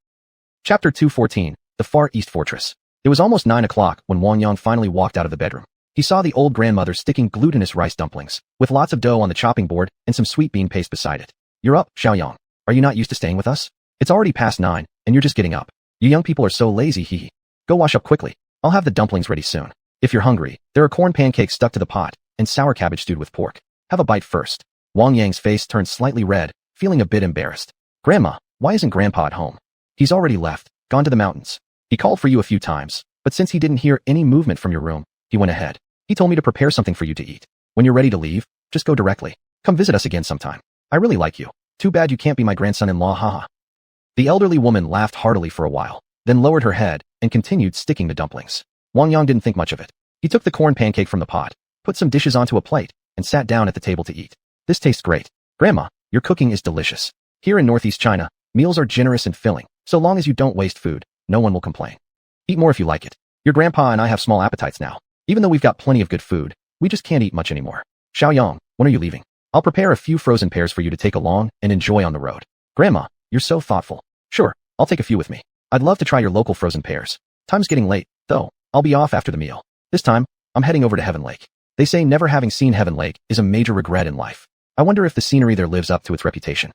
Chapter 214, The Far East Fortress. It was almost 9 o'clock when Wang Yang finally walked out of the bedroom. He saw the old grandmother sticking glutinous rice dumplings, with lots of dough on the chopping board and some sweet bean paste beside it. You're up, Xiaoyang. Are you not used to staying with us? It's already past 9, and you're just getting up. You young people are so lazy, hee. Go wash up quickly. I'll have the dumplings ready soon. If you're hungry, there are corn pancakes stuck to the pot, and sour cabbage stewed with pork. Have a bite first. Wang Yang's face turned slightly red, feeling a bit embarrassed. Grandma, why isn't Grandpa at home? He's already left, gone to the mountains. He called for you a few times, but since he didn't hear any movement from your room, he went ahead. He told me to prepare something for you to eat. When you're ready to leave, just go directly. Come visit us again sometime. I really like you. Too bad you can't be my grandson-in-law, haha. The elderly woman laughed heartily for a while, then lowered her head and continued sticking the dumplings. Wang Yang didn't think much of it. He took the corn pancake from the pot, put some dishes onto a plate, and sat down at the table to eat. This tastes great. Grandma, your cooking is delicious. Here in northeast China, meals are generous and filling. So long as you don't waste food, no one will complain. Eat more if you like it. Your grandpa and I have small appetites now. Even though we've got plenty of good food, we just can't eat much anymore. Xiaoyang, when are you leaving? I'll prepare a few frozen pears for you to take along and enjoy on the road. Grandma, you're so thoughtful. Sure, I'll take a few with me. I'd love to try your local frozen pears. Time's getting late, though. I'll be off after the meal. This time, I'm heading over to Heaven Lake. They say never having seen Heaven Lake is a major regret in life. I wonder if the scenery there lives up to its reputation.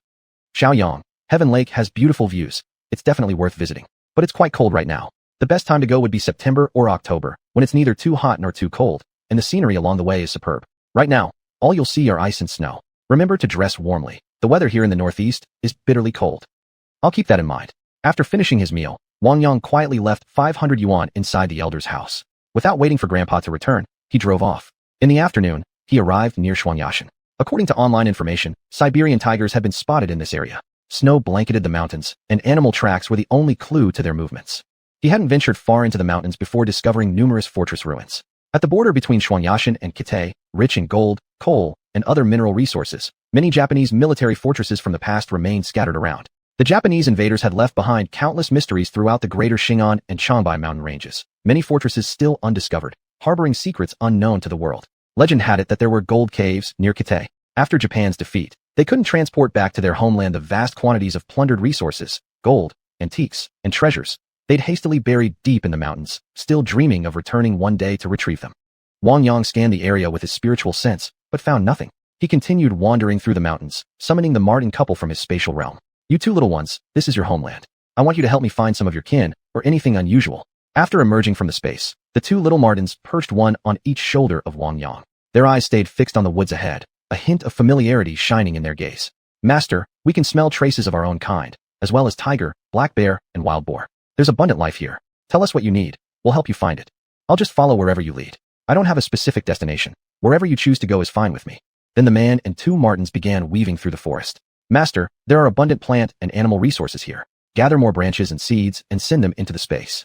Xiaoyang, Heaven Lake has beautiful views. It's definitely worth visiting. But it's quite cold right now. The best time to go would be September or October, when it's neither too hot nor too cold, and the scenery along the way is superb. Right now, all you'll see are ice and snow. Remember to dress warmly. The weather here in the northeast is bitterly cold. I'll keep that in mind. After finishing his meal, Wang Yang quietly left 500 yuan inside the elder's house. Without waiting for Grandpa to return, he drove off. In the afternoon, he arrived near xiuxian. According to online information, Siberian tigers had been spotted in this area. Snow blanketed the mountains, and animal tracks were the only clue to their movements. He hadn't ventured far into the mountains before discovering numerous fortress ruins. At the border between xiuxian and Kitay, rich in gold, coal, and other mineral resources, many Japanese military fortresses from the past remained scattered around. The Japanese invaders had left behind countless mysteries throughout the greater Xing'an and Changbai mountain ranges, many fortresses still undiscovered, harboring secrets unknown to the world. Legend had it that there were gold caves near Kitay. After Japan's defeat, they couldn't transport back to their homeland the vast quantities of plundered resources, gold, antiques, and treasures. They'd hastily buried deep in the mountains, still dreaming of returning one day to retrieve them. Wang Yang scanned the area with his spiritual sense, but found nothing. He continued wandering through the mountains, summoning the Martin couple from his spatial realm. You two little ones, this is your homeland. I want you to help me find some of your kin, or anything unusual. After emerging from the space, the two little Martins perched one on each shoulder of Wang Yang. Their eyes stayed fixed on the woods ahead, a hint of familiarity shining in their gaze. Master, we can smell traces of our own kind, as well as tiger, black bear, and wild boar. There's abundant life here. Tell us what you need. We'll help you find it. I'll just follow wherever you lead. I don't have a specific destination. Wherever you choose to go is fine with me. Then the man and two Martins began weaving through the forest. Master, there are abundant plant and animal resources here. Gather more branches and seeds and send them into the space.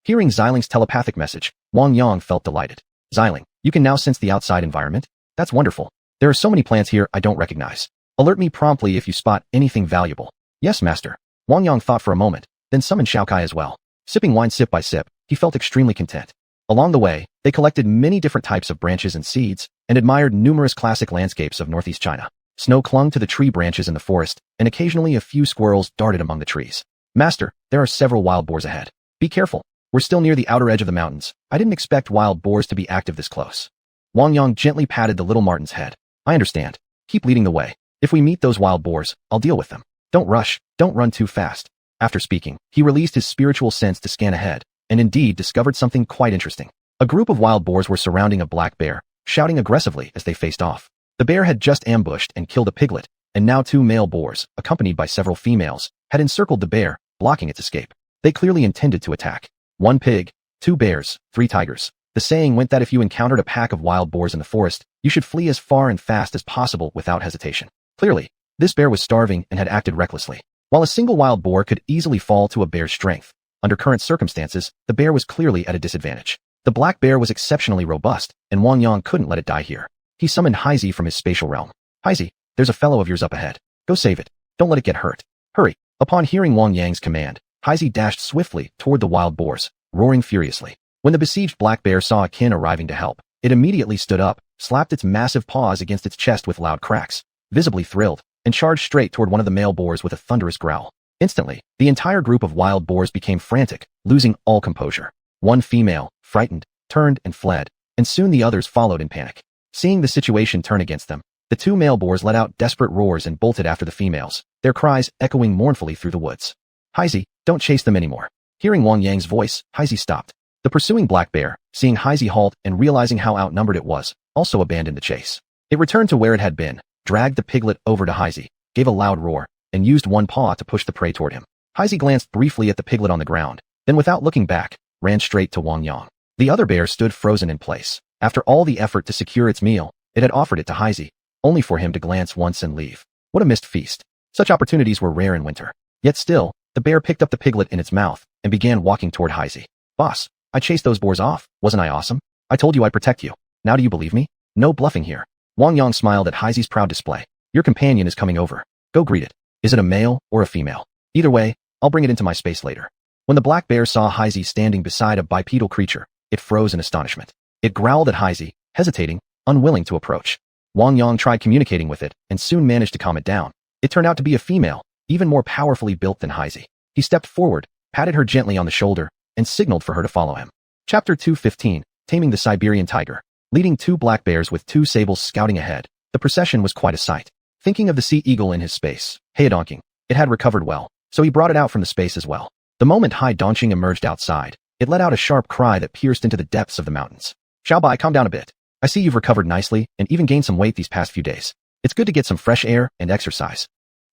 Hearing Xiling's telepathic message, Wang Yang felt delighted. Xiling, you can now sense the outside environment? That's wonderful. There are so many plants here I don't recognize. Alert me promptly if you spot anything valuable. Yes, master. Wang Yang thought for a moment, then summoned Xiaokai as well. Sipping wine sip by sip, he felt extremely content. Along the way, they collected many different types of branches and seeds, and admired numerous classic landscapes of northeast China. Snow clung to the tree branches in the forest, and occasionally a few squirrels darted among the trees. Master, there are several wild boars ahead. Be careful. We're still near the outer edge of the mountains. I didn't expect wild boars to be active this close. Wang Yang gently patted the little Martin's head. I understand. Keep leading the way. If we meet those wild boars, I'll deal with them. Don't rush. Don't run too fast. After speaking, he released his spiritual sense to scan ahead, and indeed discovered something quite interesting. A group of wild boars were surrounding a black bear, shouting aggressively as they faced off. The bear had just ambushed and killed a piglet, and now two male boars, accompanied by several females, had encircled the bear, blocking its escape. They clearly intended to attack. 1 pig, 2 bears, 3 tigers. The saying went that if you encountered a pack of wild boars in the forest, you should flee as far and fast as possible without hesitation. Clearly, this bear was starving and had acted recklessly. While a single wild boar could easily fall to a bear's strength, under current circumstances, the bear was clearly at a disadvantage. The black bear was exceptionally robust, and Wang Yang couldn't let it die here. He summoned Haizi from his spatial realm. Haizi, there's a fellow of yours up ahead. Go save it. Don't let it get hurt. Hurry. Upon hearing Wang Yang's command, Haizi dashed swiftly toward the wild boars, roaring furiously. When the besieged black bear saw a kin arriving to help, it immediately stood up, slapped its massive paws against its chest with loud cracks, visibly thrilled, and charged straight toward one of the male boars with a thunderous growl. Instantly, the entire group of wild boars became frantic, losing all composure. One female, frightened, turned and fled, and soon the others followed in panic. Seeing the situation turn against them, the 2 male boars let out desperate roars and bolted after the females, their cries echoing mournfully through the woods. Haizi, don't chase them anymore. Hearing Wang Yang's voice, Haizi stopped. The pursuing black bear, seeing Haizi halt and realizing how outnumbered it was, also abandoned the chase. It returned to where it had been, dragged the piglet over to Haizi, gave a loud roar, and used one paw to push the prey toward him. Haizi glanced briefly at the piglet on the ground, then without looking back, ran straight to Wang Yang. The other bear stood frozen in place. After all the effort to secure its meal, it had offered it to Haizi, only for him to glance once and leave. What a missed feast. Such opportunities were rare in winter. Yet still, the bear picked up the piglet in its mouth and began walking toward Haizi. Boss, I chased those boars off. Wasn't I awesome? I told you I'd protect you. Now do you believe me? No bluffing here. Wang Yang smiled at Haizi's proud display. Your companion is coming over. Go greet it. Is it a male or a female? Either way, I'll bring it into my space later. When the black bear saw Haizi standing beside a bipedal creature, it froze in astonishment. It growled at Haizi, hesitating, unwilling to approach. Wang Yang tried communicating with it and soon managed to calm it down. It turned out to be a female, even more powerfully built than Haizi. He stepped forward, patted her gently on the shoulder, and signaled for her to follow him. Chapter 215, Taming the Siberian Tiger. Leading 2 black bears with 2 sables scouting ahead, the procession was quite a sight. Thinking of the sea eagle in his space, Hai Dongqing, it had recovered well, so he brought it out from the space as well. The moment Hai Dongqing emerged outside, it let out a sharp cry that pierced into the depths of the mountains. Xiaobai, calm down a bit. I see you've recovered nicely and even gained some weight these past few days. It's good to get some fresh air and exercise.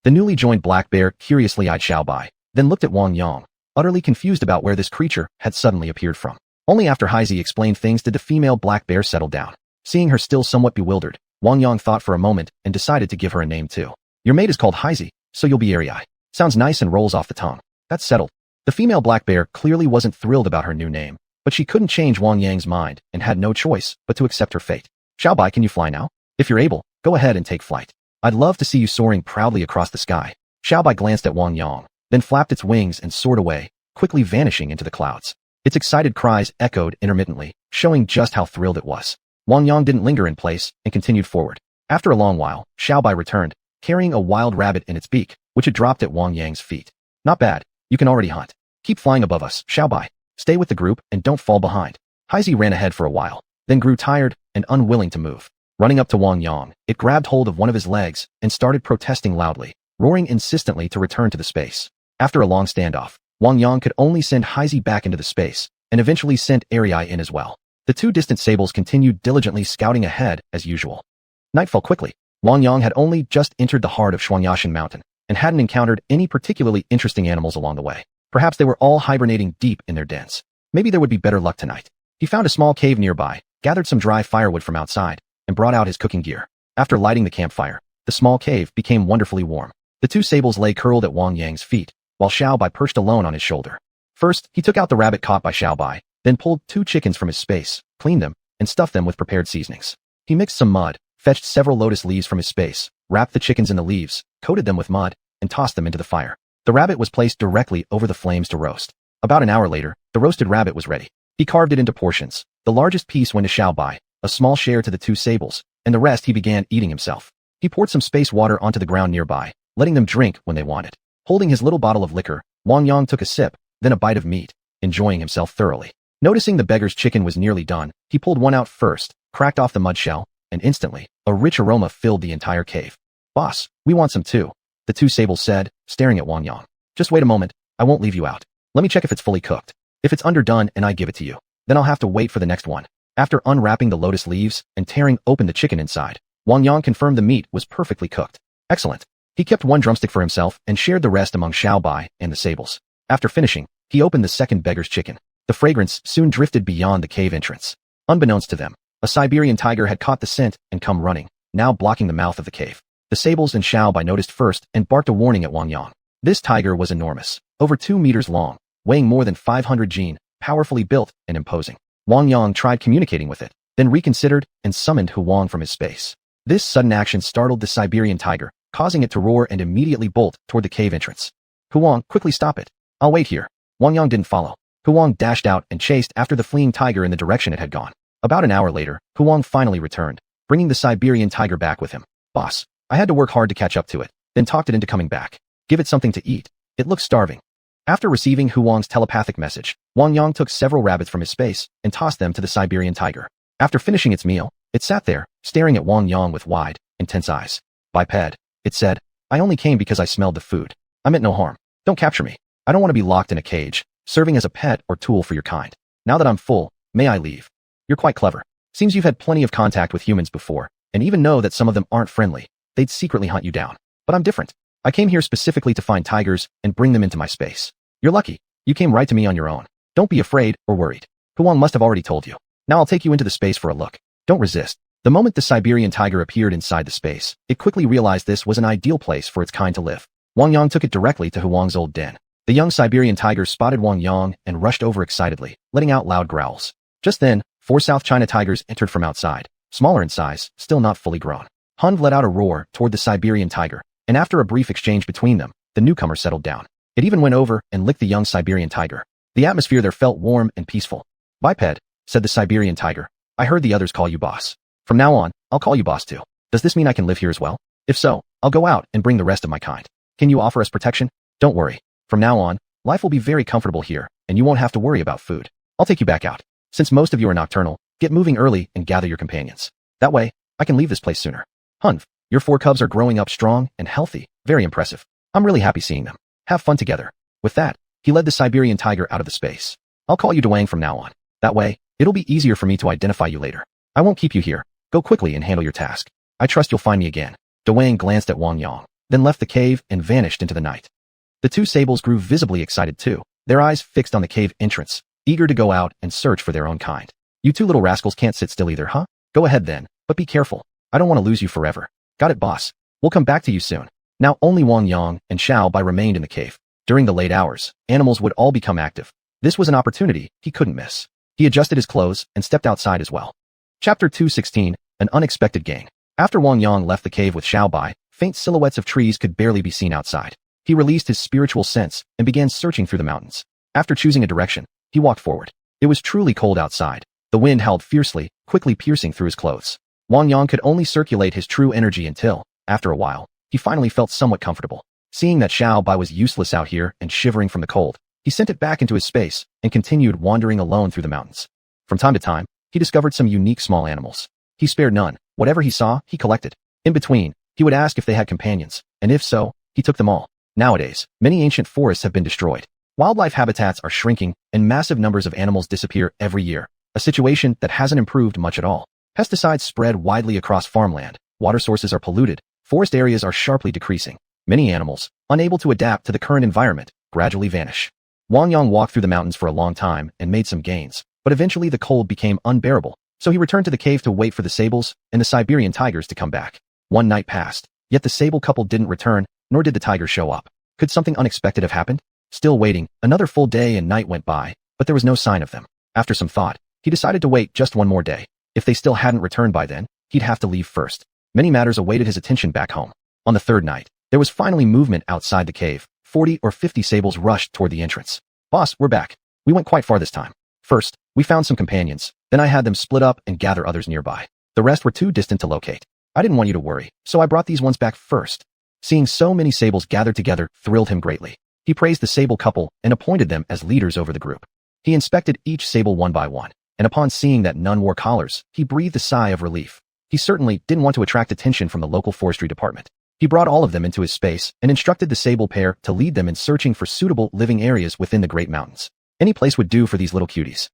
The newly joined black bear curiously eyed Xiaobai, then looked at Wang Yang, utterly confused about where this creature had suddenly appeared from. Only after Haizi explained things did the female black bear settle down. Seeing her still somewhat bewildered, Wang Yang thought for a moment and decided to give her a name too. Your mate is called Haizi, so you'll be Ariai. Sounds nice and rolls off the tongue. That's settled. The female black bear clearly wasn't thrilled about her new name, but she couldn't change Wang Yang's mind and had no choice but to accept her fate. Xiaobai, can you fly now? If you're able, go ahead and take flight. I'd love to see you soaring proudly across the sky. Xiaobai glanced at Wang Yang, then flapped its wings and soared away, quickly vanishing into the clouds. Its excited cries echoed intermittently, showing just how thrilled it was. Wang Yang didn't linger in place and continued forward. After a long while, Xiaobai returned, carrying a wild rabbit in its beak, which had dropped at Wang Yang's feet. Not bad. You can already hunt. Keep flying above us, Xiaobai. Stay with the group and don't fall behind. Haizi ran ahead for a while, then grew tired and unwilling to move. Running up to Wang Yang, it grabbed hold of one of his legs and started protesting loudly, roaring insistently to return to the space. After a long standoff, Wang Yang could only send Haizi back into the space, and eventually sent Ariai in as well. The 2 distant sables continued diligently scouting ahead as usual. Night fell quickly. Wang Yang had only just entered the heart of xiuxian Mountain, and hadn't encountered any particularly interesting animals along the way. Perhaps they were all hibernating deep in their dens. Maybe there would be better luck tonight. He found a small cave nearby, gathered some dry firewood from outside, and brought out his cooking gear. After lighting the campfire, the small cave became wonderfully warm. The 2 sables lay curled at Wang Yang's feet, while Xiaobai perched alone on his shoulder. First, he took out the rabbit caught by Xiaobai, then pulled 2 chickens from his space, cleaned them, and stuffed them with prepared seasonings. He mixed some mud, fetched several lotus leaves from his space, wrapped the chickens in the leaves, coated them with mud, and tossed them into the fire. The rabbit was placed directly over the flames to roast. About an hour later, the roasted rabbit was ready. He carved it into portions. The largest piece went to Xiaobai, a small share to the 2 sables, and the rest he began eating himself. He poured some space water onto the ground nearby, letting them drink when they wanted. Holding his little bottle of liquor, Wang Yang took a sip, then a bite of meat, enjoying himself thoroughly. Noticing the beggar's chicken was nearly done, he pulled one out first, cracked off the mud shell, and instantly, a rich aroma filled the entire cave. Boss, we want some too, the 2 sables said, staring at Wang Yang. Just wait a moment, I won't leave you out. Let me check if it's fully cooked. If it's underdone and I give it to you, then I'll have to wait for the next one. After unwrapping the lotus leaves and tearing open the chicken inside, Wang Yang confirmed the meat was perfectly cooked. Excellent. He kept 1 drumstick for himself and shared the rest among Xiaobai and the sables. After finishing, he opened the second beggar's chicken. The fragrance soon drifted beyond the cave entrance. Unbeknownst to them, a Siberian tiger had caught the scent and come running, now blocking the mouth of the cave. The sables and Xiaobai noticed first and barked a warning at Wang Yang. This tiger was enormous, over 2 meters long, weighing more than 500 jin, powerfully built and imposing. Wang Yang tried communicating with it, then reconsidered and summoned Huang from his space. This sudden action startled the Siberian tiger, causing it to roar and immediately bolt toward the cave entrance. Huang, quickly stop it. I'll wait here. Wang Yang didn't follow. Huang dashed out and chased after the fleeing tiger in the direction it had gone. About an hour later, Huang finally returned, bringing the Siberian tiger back with him. Boss, I had to work hard to catch up to it, then talked it into coming back. Give it something to eat. It looks starving. After receiving Huang's telepathic message, Wang Yang took several rabbits from his space and tossed them to the Siberian tiger. After finishing its meal, it sat there, staring at Wang Yang with wide, intense eyes. Biped, it said, I only came because I smelled the food. I meant no harm. Don't capture me. I don't want to be locked in a cage, serving as a pet or tool for your kind. Now that I'm full, may I leave? You're quite clever. Seems you've had plenty of contact with humans before, and even know that some of them aren't friendly. They'd secretly hunt you down. But I'm different. I came here specifically to find tigers and bring them into my space. You're lucky. You came right to me on your own. Don't be afraid or worried. Huang must have already told you. Now I'll take you into the space for a look. Don't resist. The moment the Siberian tiger appeared inside the space, it quickly realized this was an ideal place for its kind to live. Wang Yang took it directly to Huang's old den. The young Siberian tiger spotted Wang Yang and rushed over excitedly, letting out loud growls. Just then, 4 South China tigers entered from outside, smaller in size, still not fully grown. Hun let out a roar toward the Siberian tiger, and after a brief exchange between them, the newcomer settled down. It even went over and licked the young Siberian tiger. The atmosphere there felt warm and peaceful. "Biped," said the Siberian tiger. "I heard the others call you boss. From now on, I'll call you boss too. Does this mean I can live here as well? If so, I'll go out and bring the rest of my kind. Can you offer us protection? Don't worry. From now on, life will be very comfortable here, and you won't have to worry about food. I'll take you back out. Since most of you are nocturnal, get moving early and gather your companions. That way, I can leave this place sooner. Hunf, your 4 cubs are growing up strong and healthy. Very impressive. I'm really happy seeing them. Have fun together." With that, he led the Siberian tiger out of the space. "I'll call you Dwang from now on. That way, it'll be easier for me to identify you later. I won't keep you here. Go quickly and handle your task. I trust you'll find me again." Dwang glanced at Wang Yang, then left the cave and vanished into the night. The 2 sables grew visibly excited too, their eyes fixed on the cave entrance, eager to go out and search for their own kind. "You 2 little rascals can't sit still either, huh? Go ahead then, but be careful. I don't want to lose you forever." "Got it, boss. We'll come back to you soon." Now only Wang Yang and Xiao Bai remained in the cave. During the late hours, animals would all become active. This was an opportunity he couldn't miss. He adjusted his clothes and stepped outside as well. Chapter 216, An Unexpected Gang. After Wang Yang left the cave with Xiao Bai, faint silhouettes of trees could barely be seen outside. He released his spiritual sense and began searching through the mountains. After choosing a direction, he walked forward. It was truly cold outside. The wind howled fiercely, quickly piercing through his clothes. Wang Yang could only circulate his true energy until, after a while, he finally felt somewhat comfortable. Seeing that Xiao Bai was useless out here and shivering from the cold, he sent it back into his space and continued wandering alone through the mountains. From time to time, he discovered some unique small animals. He spared none. Whatever he saw, he collected. In between, he would ask if they had companions, and if so, he took them all. Nowadays, many ancient forests have been destroyed. Wildlife habitats are shrinking, and massive numbers of animals disappear every year, a situation that hasn't improved much at all. Pesticides spread widely across farmland, water sources are polluted, forest areas are sharply decreasing. Many animals, unable to adapt to the current environment, gradually vanish. Wang Yang walked through the mountains for a long time and made some gains, but eventually the cold became unbearable, so he returned to the cave to wait for the sables and the Siberian tigers to come back. One night passed, yet the sable couple didn't return, nor did the tiger show up. Could something unexpected have happened? Still waiting, another full day and night went by, but there was no sign of them. After some thought, he decided to wait just one more day. If they still hadn't returned by then, he'd have to leave first. Many matters awaited his attention back home. On the 3rd night, there was finally movement outside the cave. 40 or 50 sables rushed toward the entrance. "Boss, we're back. We went quite far this time. First, we found some companions, then I had them split up and gather others nearby. The rest were too distant to locate. I didn't want you to worry, so I brought these ones back first." Seeing so many sables gathered together thrilled him greatly. He praised the sable couple and appointed them as leaders over the group. He inspected each sable one by one, and upon seeing that none wore collars, he breathed a sigh of relief. He certainly didn't want to attract attention from the local forestry department. He brought all of them into his space and instructed the sable pair to lead them in searching for suitable living areas within the Great Mountains. Any place would do for these little cuties.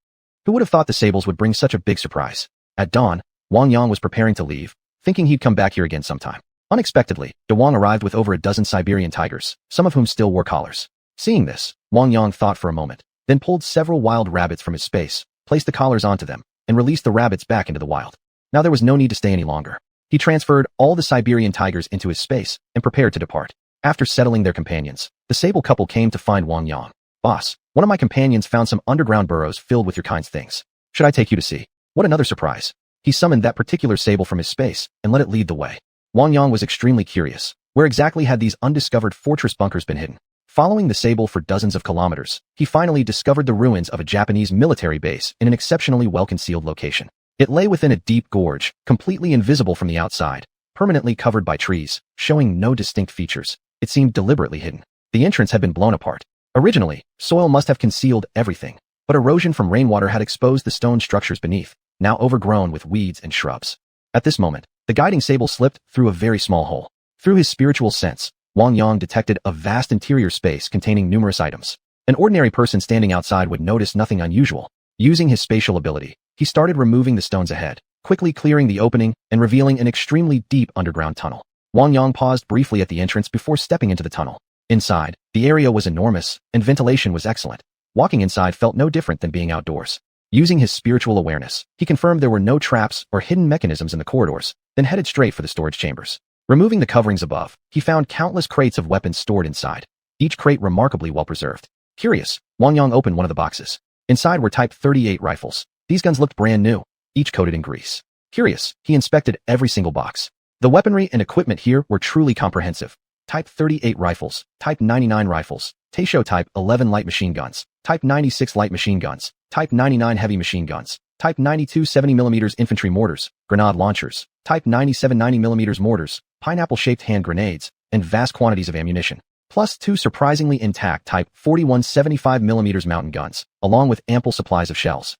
Who would have thought the sables would bring such a big surprise? At dawn, Wang Yang was preparing to leave, thinking he'd come back here again sometime. Unexpectedly, Wang arrived with over a dozen Siberian tigers, some of whom still wore collars. Seeing this, Wang Yang thought for a moment, then pulled several wild rabbits from his space, placed the collars onto them, and released the rabbits back into the wild. Now there was no need to stay any longer. He transferred all the Siberian tigers into his space and prepared to depart. After settling their companions, the sable couple came to find Wang Yang. "Boss, one of my companions found some underground burrows filled with your kind's things. Should I take you to see?" What another surprise. He summoned that particular sable from his space and let it lead the way. Wang Yang was extremely curious. Where exactly had these undiscovered fortress bunkers been hidden? Following the sable for dozens of kilometers, he finally discovered the ruins of a Japanese military base in an exceptionally well-concealed location. It lay within a deep gorge, completely invisible from the outside, permanently covered by trees, showing no distinct features. It seemed deliberately hidden. The entrance had been blown apart. Originally, soil must have concealed everything, but erosion from rainwater had exposed the stone structures beneath, now overgrown with weeds and shrubs. At this moment, the guiding sable slipped through a very small hole. Through his spiritual sense, Wang Yang detected a vast interior space containing numerous items. An ordinary person standing outside would notice nothing unusual. Using his spatial ability, he started removing the stones ahead, quickly clearing the opening and revealing an extremely deep underground tunnel. Wang Yang paused briefly at the entrance before stepping into the tunnel. Inside, the area was enormous, and ventilation was excellent. Walking inside felt no different than being outdoors. Using his spiritual awareness, he confirmed there were no traps or hidden mechanisms in the corridors, then headed straight for the storage chambers. Removing the coverings above, he found countless crates of weapons stored inside, each crate remarkably well preserved. Curious, Wang Yang opened one of the boxes. Inside were Type 38 rifles. These guns looked brand new, each coated in grease. Curious, he inspected every single box. The weaponry and equipment here were truly comprehensive. Type 38 rifles, Type 99 rifles, Taisho Type 11 light machine guns, Type 96 light machine guns, Type 99 heavy machine guns, Type 92 70mm infantry mortars, grenade launchers, Type 97 90mm mortars, pineapple-shaped hand grenades, and vast quantities of ammunition, plus 2 surprisingly intact Type 41 75mm mountain guns, along with ample supplies of shells.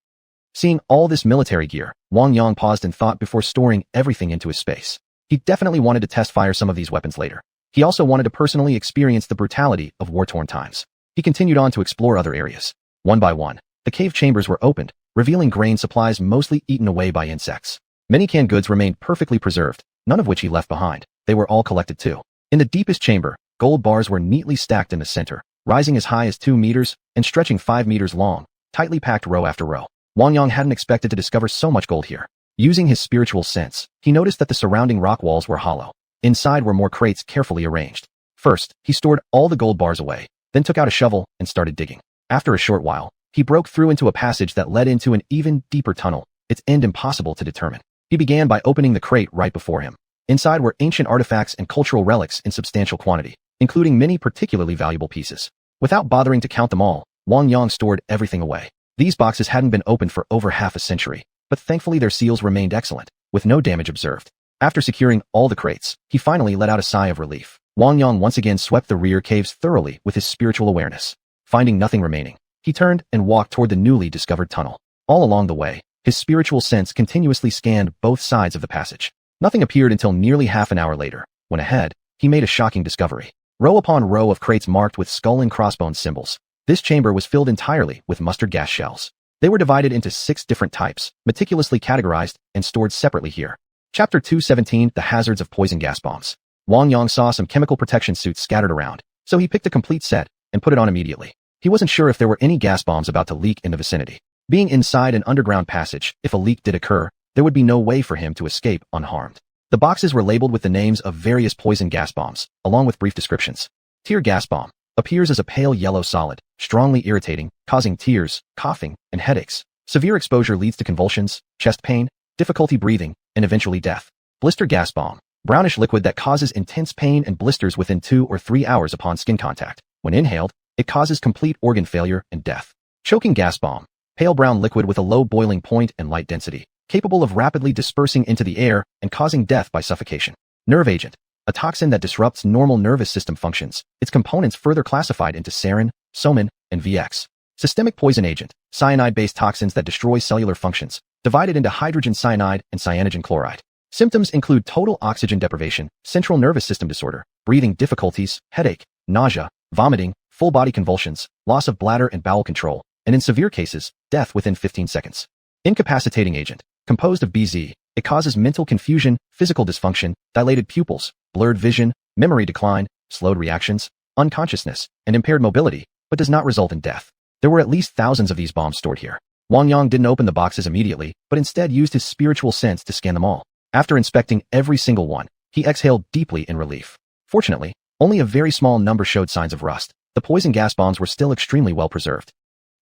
Seeing all this military gear, Wang Yang paused in thought before storing everything into his space. He definitely wanted to test-fire some of these weapons later. He also wanted to personally experience the brutality of war-torn times. He continued on to explore other areas. One by one, the cave chambers were opened, revealing grain supplies mostly eaten away by insects. Many canned goods remained perfectly preserved, none of which he left behind. They were all collected too. In the deepest chamber, gold bars were neatly stacked in the center, rising as high as 2 meters and stretching 5 meters long, tightly packed row after row. Wang Yang hadn't expected to discover so much gold here. Using his spiritual sense, he noticed that the surrounding rock walls were hollow. Inside were more crates carefully arranged. First, he stored all the gold bars away, then took out a shovel and started digging. After a short while, he broke through into a passage that led into an even deeper tunnel, its end impossible to determine. He began by opening the crate right before him. Inside were ancient artifacts and cultural relics in substantial quantity, including many particularly valuable pieces. Without bothering to count them all, Wang Yang stored everything away. These boxes hadn't been opened for over half a century, but thankfully their seals remained excellent, with no damage observed. After securing all the crates, he finally let out a sigh of relief. Wang Yang once again swept the rear caves thoroughly with his spiritual awareness. Finding nothing remaining, he turned and walked toward the newly discovered tunnel. All along the way, his spiritual sense continuously scanned both sides of the passage. Nothing appeared until nearly half an hour later, when ahead, he made a shocking discovery. Row upon row of crates marked with skull and crossbones symbols. This chamber was filled entirely with mustard gas shells. They were divided into 6 different types, meticulously categorized and stored separately here. Chapter 217, The Hazards of Poison Gas Bombs. Wang Yang saw some chemical protection suits scattered around, so he picked a complete set and put it on immediately. He wasn't sure if there were any gas bombs about to leak in the vicinity. Being inside an underground passage, if a leak did occur, there would be no way for him to escape unharmed. The boxes were labeled with the names of various poison gas bombs, along with brief descriptions. Tear gas bomb. Appears as a pale yellow solid, strongly irritating, causing tears, coughing, and headaches. Severe exposure leads to convulsions, chest pain, difficulty breathing, and eventually death. Blister gas bomb. Brownish liquid that causes intense pain and blisters within 2 or 3 hours upon skin contact. When inhaled, it causes complete organ failure and death. Choking gas bomb. Pale brown liquid with a low boiling point and light density, capable of rapidly dispersing into the air and causing death by suffocation. Nerve agent. A toxin that disrupts normal nervous system functions, its components further classified into sarin, somin, and VX. Systemic poison agent, cyanide-based toxins that destroy cellular functions, divided into hydrogen cyanide and cyanogen chloride. Symptoms include total oxygen deprivation, central nervous system disorder, breathing difficulties, headache, nausea, vomiting, full body convulsions, loss of bladder and bowel control, and in severe cases, death within 15 seconds. Incapacitating agent, composed of BZ, it causes mental confusion, physical dysfunction, dilated pupils, blurred vision, memory decline, slowed reactions, unconsciousness, and impaired mobility, but does not result in death. There were at least thousands of these bombs stored here. Wang Yang didn't open the boxes immediately, but instead used his spiritual sense to scan them all. After inspecting every single one, he exhaled deeply in relief. Fortunately, only a very small number showed signs of rust. The poison gas bombs were still extremely well preserved.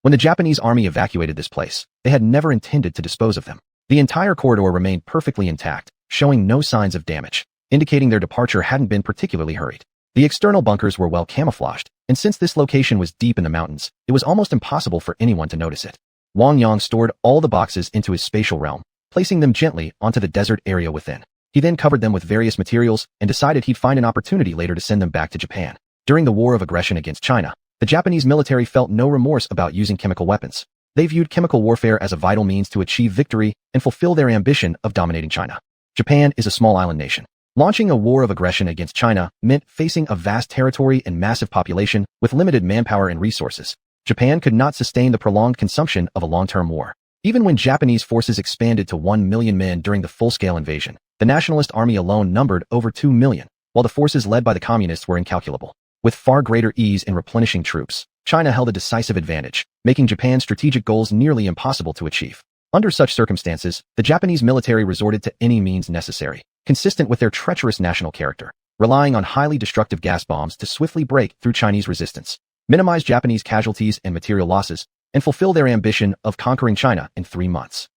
When the Japanese army evacuated this place, they had never intended to dispose of them. The entire corridor remained perfectly intact, showing no signs of damage, indicating their departure hadn't been particularly hurried. The external bunkers were well camouflaged, and since this location was deep in the mountains, it was almost impossible for anyone to notice it. Wang Yang stored all the boxes into his spatial realm, placing them gently onto the desert area within. He then covered them with various materials and decided he'd find an opportunity later to send them back to Japan. During the war of aggression against China, the Japanese military felt no remorse about using chemical weapons. They viewed chemical warfare as a vital means to achieve victory and fulfill their ambition of dominating China. Japan is a small island nation. Launching a war of aggression against China meant facing a vast territory and massive population with limited manpower and resources. Japan could not sustain the prolonged consumption of a long-term war. Even when Japanese forces expanded to 1 million men during the full-scale invasion, the nationalist army alone numbered over 2 million, while the forces led by the communists were incalculable. With far greater ease in replenishing troops, China held a decisive advantage, making Japan's strategic goals nearly impossible to achieve. Under such circumstances, the Japanese military resorted to any means necessary, consistent with their treacherous national character, relying on highly destructive gas bombs to swiftly break through Chinese resistance, minimize Japanese casualties and material losses, and fulfill their ambition of conquering China in 3 months.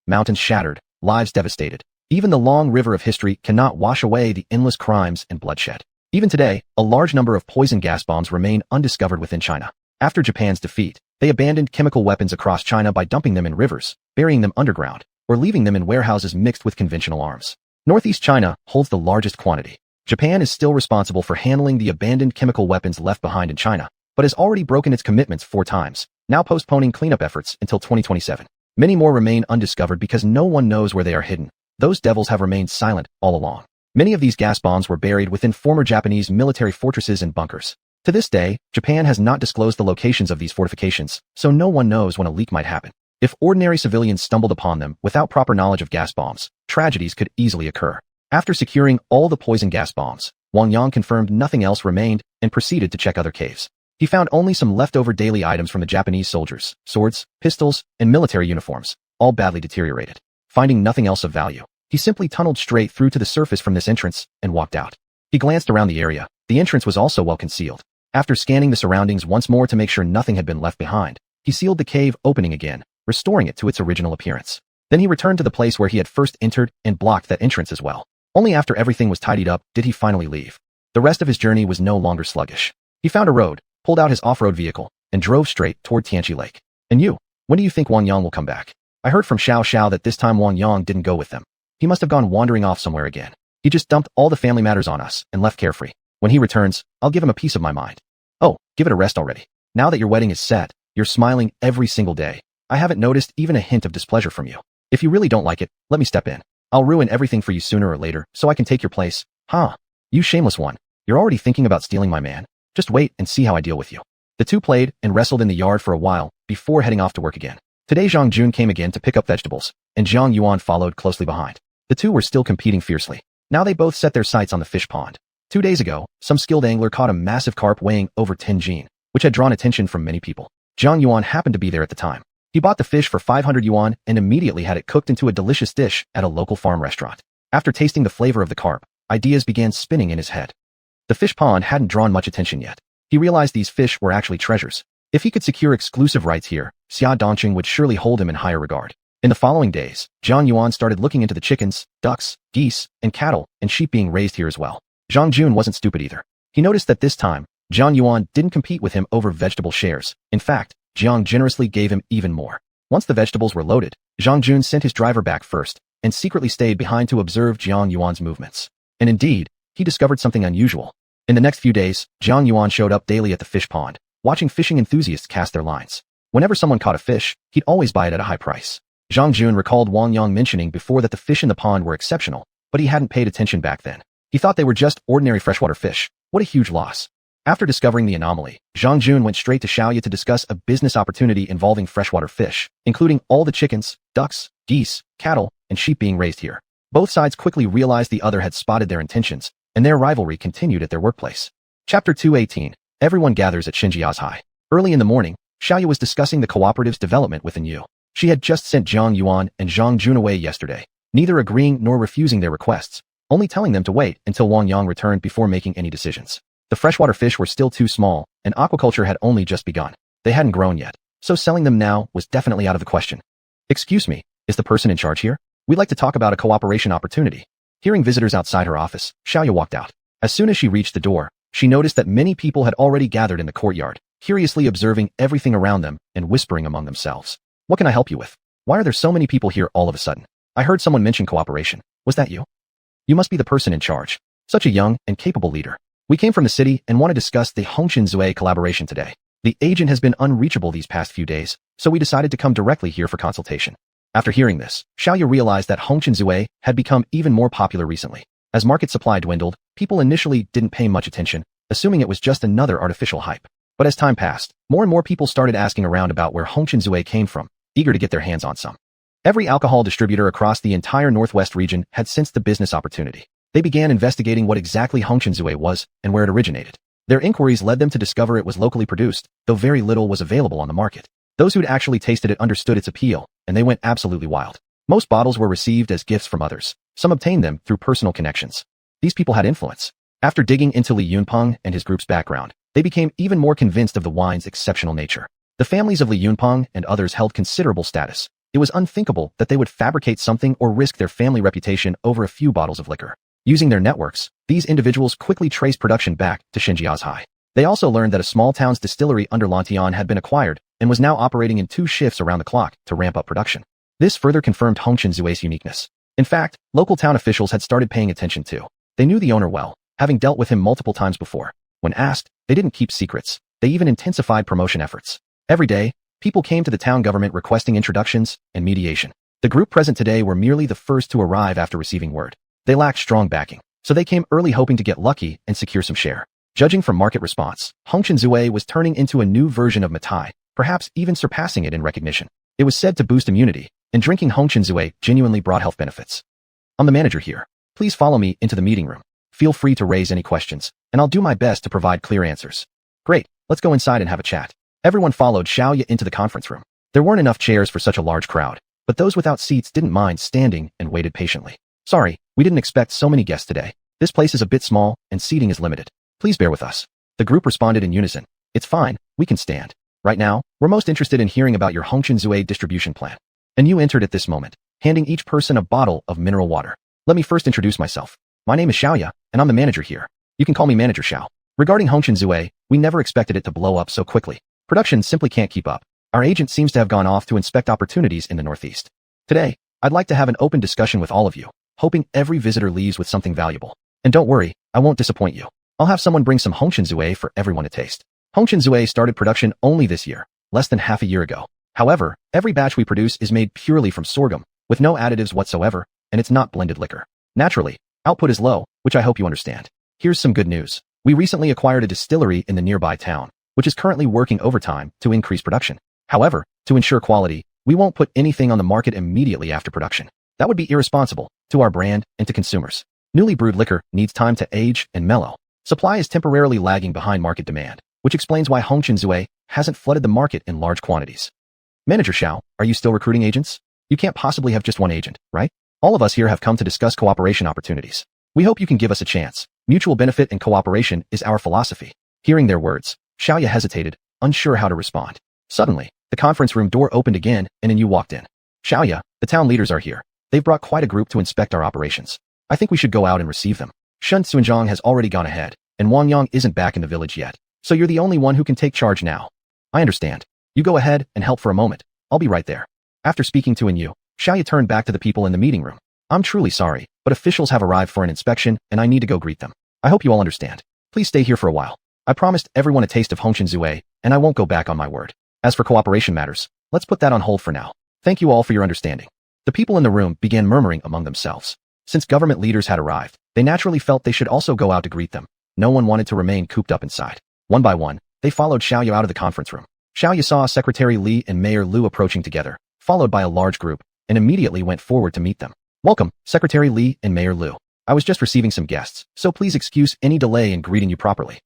Mountains shattered, lives devastated. Even the long river of history cannot wash away the endless crimes and bloodshed. Even today, a large number of poison gas bombs remain undiscovered within China. After Japan's defeat, they abandoned chemical weapons across China by dumping them in rivers, burying them underground, or leaving them in warehouses mixed with conventional arms. Northeast China holds the largest quantity. Japan is still responsible for handling the abandoned chemical weapons left behind in China, but has already broken its commitments 4 times, now postponing cleanup efforts until 2027. Many more remain undiscovered because no one knows where they are hidden. Those devils have remained silent all along. Many of these gas bombs were buried within former Japanese military fortresses and bunkers. To this day, Japan has not disclosed the locations of these fortifications, so no one knows when a leak might happen. If ordinary civilians stumbled upon them without proper knowledge of gas bombs, tragedies could easily occur. After securing all the poison gas bombs, Wang Yang confirmed nothing else remained and proceeded to check other caves. He found only some leftover daily items from the Japanese soldiers, swords, pistols, and military uniforms, all badly deteriorated. Finding nothing else of value, he simply tunneled straight through to the surface from this entrance and walked out. He glanced around the area. The entrance was also well concealed. After scanning the surroundings once more to make sure nothing had been left behind, he sealed the cave opening again, restoring it to its original appearance. Then he returned to the place where he had first entered and blocked that entrance as well. Only after everything was tidied up did he finally leave. The rest of his journey was no longer sluggish. He found a road, pulled out his off-road vehicle, and drove straight toward Tianqi Lake. And you, when do you think Wang Yang will come back? I heard from Xiao that this time Wang Yang didn't go with them. He must have gone wandering off somewhere again. He just dumped all the family matters on us and left carefree. When he returns, I'll give him a piece of my mind. Oh, give it a rest already. Now that your wedding is set, you're smiling every single day. I haven't noticed even a hint of displeasure from you. If you really don't like it, let me step in. I'll ruin everything for you sooner or later, so I can take your place. Huh? You shameless one. You're already thinking about stealing my man. Just wait and see how I deal with you. The two played and wrestled in the yard for a while before heading off to work again. Today Zhang Jun came again to pick up vegetables, and Zhang Yuan followed closely behind. The two were still competing fiercely. Now they both set their sights on the fish pond. 2 days ago, some skilled angler caught a massive carp weighing over 10 jin, which had drawn attention from many people. Zhang Yuan happened to be there at the time. He bought the fish for 500 yuan and immediately had it cooked into a delicious dish at a local farm restaurant. After tasting the flavor of the carp, ideas began spinning in his head. The fish pond hadn't drawn much attention yet. He realized these fish were actually treasures. If he could secure exclusive rights here, Xia Dongqing would surely hold him in higher regard. In the following days, Zhang Yuan started looking into the chickens, ducks, geese, and cattle and sheep being raised here as well. Zhang Jun wasn't stupid either. He noticed that this time, Zhang Yuan didn't compete with him over vegetable shares. In fact, Zhang generously gave him even more. Once the vegetables were loaded, Zhang Jun sent his driver back first and secretly stayed behind to observe Zhang Yuan's movements. And indeed, he discovered something unusual. In the next few days, Zhang Yuan showed up daily at the fish pond, watching fishing enthusiasts cast their lines. Whenever someone caught a fish, he'd always buy it at a high price. Zhang Jun recalled Wang Yang mentioning before that the fish in the pond were exceptional, but he hadn't paid attention back then. He thought they were just ordinary freshwater fish. What a huge loss. After discovering the anomaly, Zhang Jun went straight to Xiaoya to discuss a business opportunity involving freshwater fish, including all the chickens, ducks, geese, cattle, and sheep being raised here. Both sides quickly realized the other had spotted their intentions, and their rivalry continued at their workplace. Chapter 218. Everyone gathers at Xinjia's High. Early in the morning, Xiaoya was discussing the cooperative's development with Yu. She had just sent Zhang Yuan and Zhang Jun away yesterday, neither agreeing nor refusing their requests, only telling them to wait until Wang Yang returned before making any decisions. The freshwater fish were still too small, and aquaculture had only just begun. They hadn't grown yet, so selling them now was definitely out of the question. Excuse me, is the person in charge here? We'd like to talk about a cooperation opportunity. Hearing visitors outside her office, Xiaoya walked out. As soon as she reached the door, she noticed that many people had already gathered in the courtyard, curiously observing everything around them and whispering among themselves. What can I help you with? Why are there so many people here all of a sudden? I heard someone mention cooperation. Was that you? You must be the person in charge. Such a young and capable leader. We came from the city and want to discuss the Hongqian Zui collaboration today. The agent has been unreachable these past few days, so we decided to come directly here for consultation. After hearing this, Xiaoya realized that Hongqian Zui had become even more popular recently. As market supply dwindled, people initially didn't pay much attention, assuming it was just another artificial hype. But as time passed, more and more people started asking around about where Hongqian Zui came from, eager to get their hands on some. Every alcohol distributor across the entire Northwest region had sensed the business opportunity. They began investigating what exactly Hongqian Zui was and where it originated. Their inquiries led them to discover it was locally produced, though very little was available on the market. Those who'd actually tasted it understood its appeal, and they went absolutely wild. Most bottles were received as gifts from others. Some obtained them through personal connections. These people had influence. After digging into Li Yunpeng and his group's background, they became even more convinced of the wine's exceptional nature. The families of Li Yunpeng and others held considerable status. It was unthinkable that they would fabricate something or risk their family reputation over a few bottles of liquor. Using their networks, These individuals quickly traced production back to Xinjiazhai. They also learned that a small town's distillery under Lantian had been acquired and was now operating in 2 shifts around the clock to ramp up production. This further confirmed Hongqian Zue's uniqueness. In fact, local town officials had started paying attention too. They knew the owner well, having dealt with him multiple times before. When asked, they didn't keep secrets. They even intensified promotion efforts. Every day, people came to the town government requesting introductions and mediation. The group present today were merely the first to arrive after receiving word. They lacked strong backing, so they came early hoping to get lucky and secure some share. Judging from market response, Hongqian Zue was turning into a new version of Matai, perhaps even surpassing it in recognition. It was said to boost immunity, and drinking Hongqian Zue genuinely brought health benefits. I'm the manager here. Please follow me into the meeting room. Feel free to raise any questions, and I'll do my best to provide clear answers. Great, let's go inside and have a chat. Everyone followed Xiaoya into the conference room. There weren't enough chairs for such a large crowd, but those without seats didn't mind standing and waited patiently. Sorry, we didn't expect so many guests today. This place is a bit small, and seating is limited. Please bear with us. The group responded in unison. It's fine, we can stand. Right now, we're most interested in hearing about your Hongqian Zue distribution plan. And you entered at this moment, handing each person a bottle of mineral water. Let me first introduce myself. My name is Xiaoya, and I'm the manager here. You can call me Manager Xiao. Regarding Hongqian Zue, we never expected it to blow up so quickly. Production simply can't keep up. Our agent seems to have gone off to inspect opportunities in the Northeast. Today, I'd like to have an open discussion with all of you, hoping every visitor leaves with something valuable. And don't worry, I won't disappoint you. I'll have someone bring some Hongqian Zue for everyone to taste. Hongqian Zue started production only this year, less than half a year ago. However, every batch we produce is made purely from sorghum, with no additives whatsoever, and it's not blended liquor. Naturally, output is low, which I hope you understand. Here's some good news. We recently acquired a distillery in the nearby town, which is currently working overtime to increase production. However, to ensure quality, we won't put anything on the market immediately after production. That would be irresponsible to our brand and to consumers. Newly brewed liquor needs time to age and mellow. Supply is temporarily lagging behind market demand, which explains why Hongqian Zue hasn't flooded the market in large quantities. Manager Xiao, are you still recruiting agents? You can't possibly have just one agent, right? All of us here have come to discuss cooperation opportunities. We hope you can give us a chance. Mutual benefit and cooperation is our philosophy. Hearing their words, Xiaoya hesitated, unsure how to respond. Suddenly, the conference room door opened again and Yu walked in. Xiaoya, the town leaders are here. They've brought quite a group to inspect our operations. I think we should go out and receive them. Shen Xuanzhang has already gone ahead, and Wang Yang isn't back in the village yet, so you're the only one who can take charge now. I understand. You go ahead and help for a moment. I'll be right there. After speaking to Yu, Xiaoya turned back to the people in the meeting room. I'm truly sorry, but officials have arrived for an inspection, and I need to go greet them. I hope you all understand. Please stay here for a while. I promised everyone a taste of Hongqian Zue, and I won't go back on my word. As for cooperation matters, let's put that on hold for now. Thank you all for your understanding. The people in the room began murmuring among themselves. Since government leaders had arrived, they naturally felt they should also go out to greet them. No one wanted to remain cooped up inside. One by one, they followed Xiaoya out of the conference room. Xiaoya saw Secretary Li and Mayor Lu approaching together, followed by a large group, and immediately went forward to meet them. Welcome, Secretary Li and Mayor Lu. I was just receiving some guests, so please excuse any delay in greeting you properly.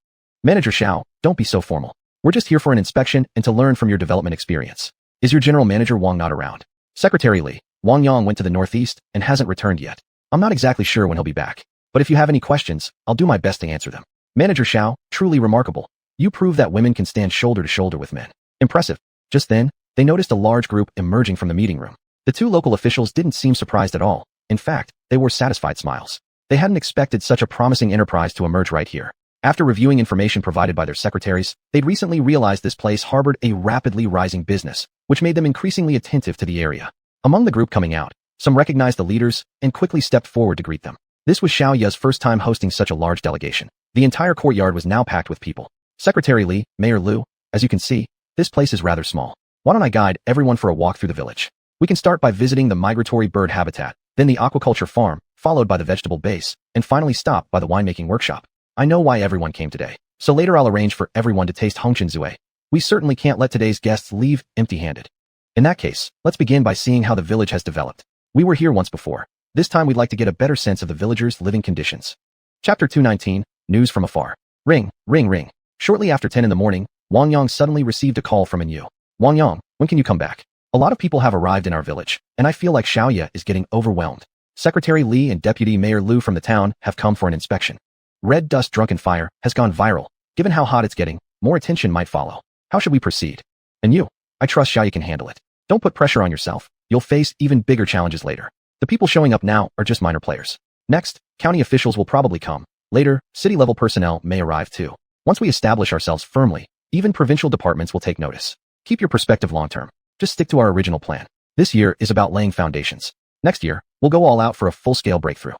Manager Xiao, don't be so formal. We're just here for an inspection and to learn from your development experience. Is your general manager Wang not around? Secretary Li, Wang Yang went to the northeast and hasn't returned yet. I'm not exactly sure when he'll be back, but if you have any questions, I'll do my best to answer them. Manager Xiao, truly remarkable. You prove that women can stand shoulder to shoulder with men. Impressive. Just then, they noticed a large group emerging from the meeting room. The two local officials didn't seem surprised at all. In fact, they wore satisfied smiles. They hadn't expected such a promising enterprise to emerge right here. After reviewing information provided by their secretaries, they'd recently realized this place harbored a rapidly rising business, which made them increasingly attentive to the area. Among the group coming out, some recognized the leaders and quickly stepped forward to greet them. This was Xiaoya's first time hosting such a large delegation. The entire courtyard was now packed with people. Secretary Li, Mayor Lu, as you can see, this place is rather small. Why don't I guide everyone for a walk through the village? We can start by visiting the migratory bird habitat, then the aquaculture farm, followed by the vegetable base, and finally stop by the winemaking workshop. I know why everyone came today, so later I'll arrange for everyone to taste Hongqian Zue. We certainly can't let today's guests leave empty-handed. In that case, let's begin by seeing how the village has developed. We were here once before. This time we'd like to get a better sense of the villagers' living conditions. Chapter 219, News from Afar. Ring, ring, ring. Shortly after 10 in the morning, Wang Yang suddenly received a call from Yu. Wang Yang, when can you come back? A lot of people have arrived in our village, and I feel like Xiaoya is getting overwhelmed. Secretary Li and Deputy Mayor Lu from the town have come for an inspection. Red dust drunken fire has gone viral. Given how hot it's getting, more attention might follow. How should we proceed? And you? I trust Xiaoya can handle it. Don't put pressure on yourself. You'll face even bigger challenges later. The people showing up now are just minor players. Next, county officials will probably come. Later, city-level personnel may arrive too. Once we establish ourselves firmly, even provincial departments will take notice. Keep your perspective long-term. Just stick to our original plan. This year is about laying foundations. Next year, we'll go all out for a full-scale breakthrough.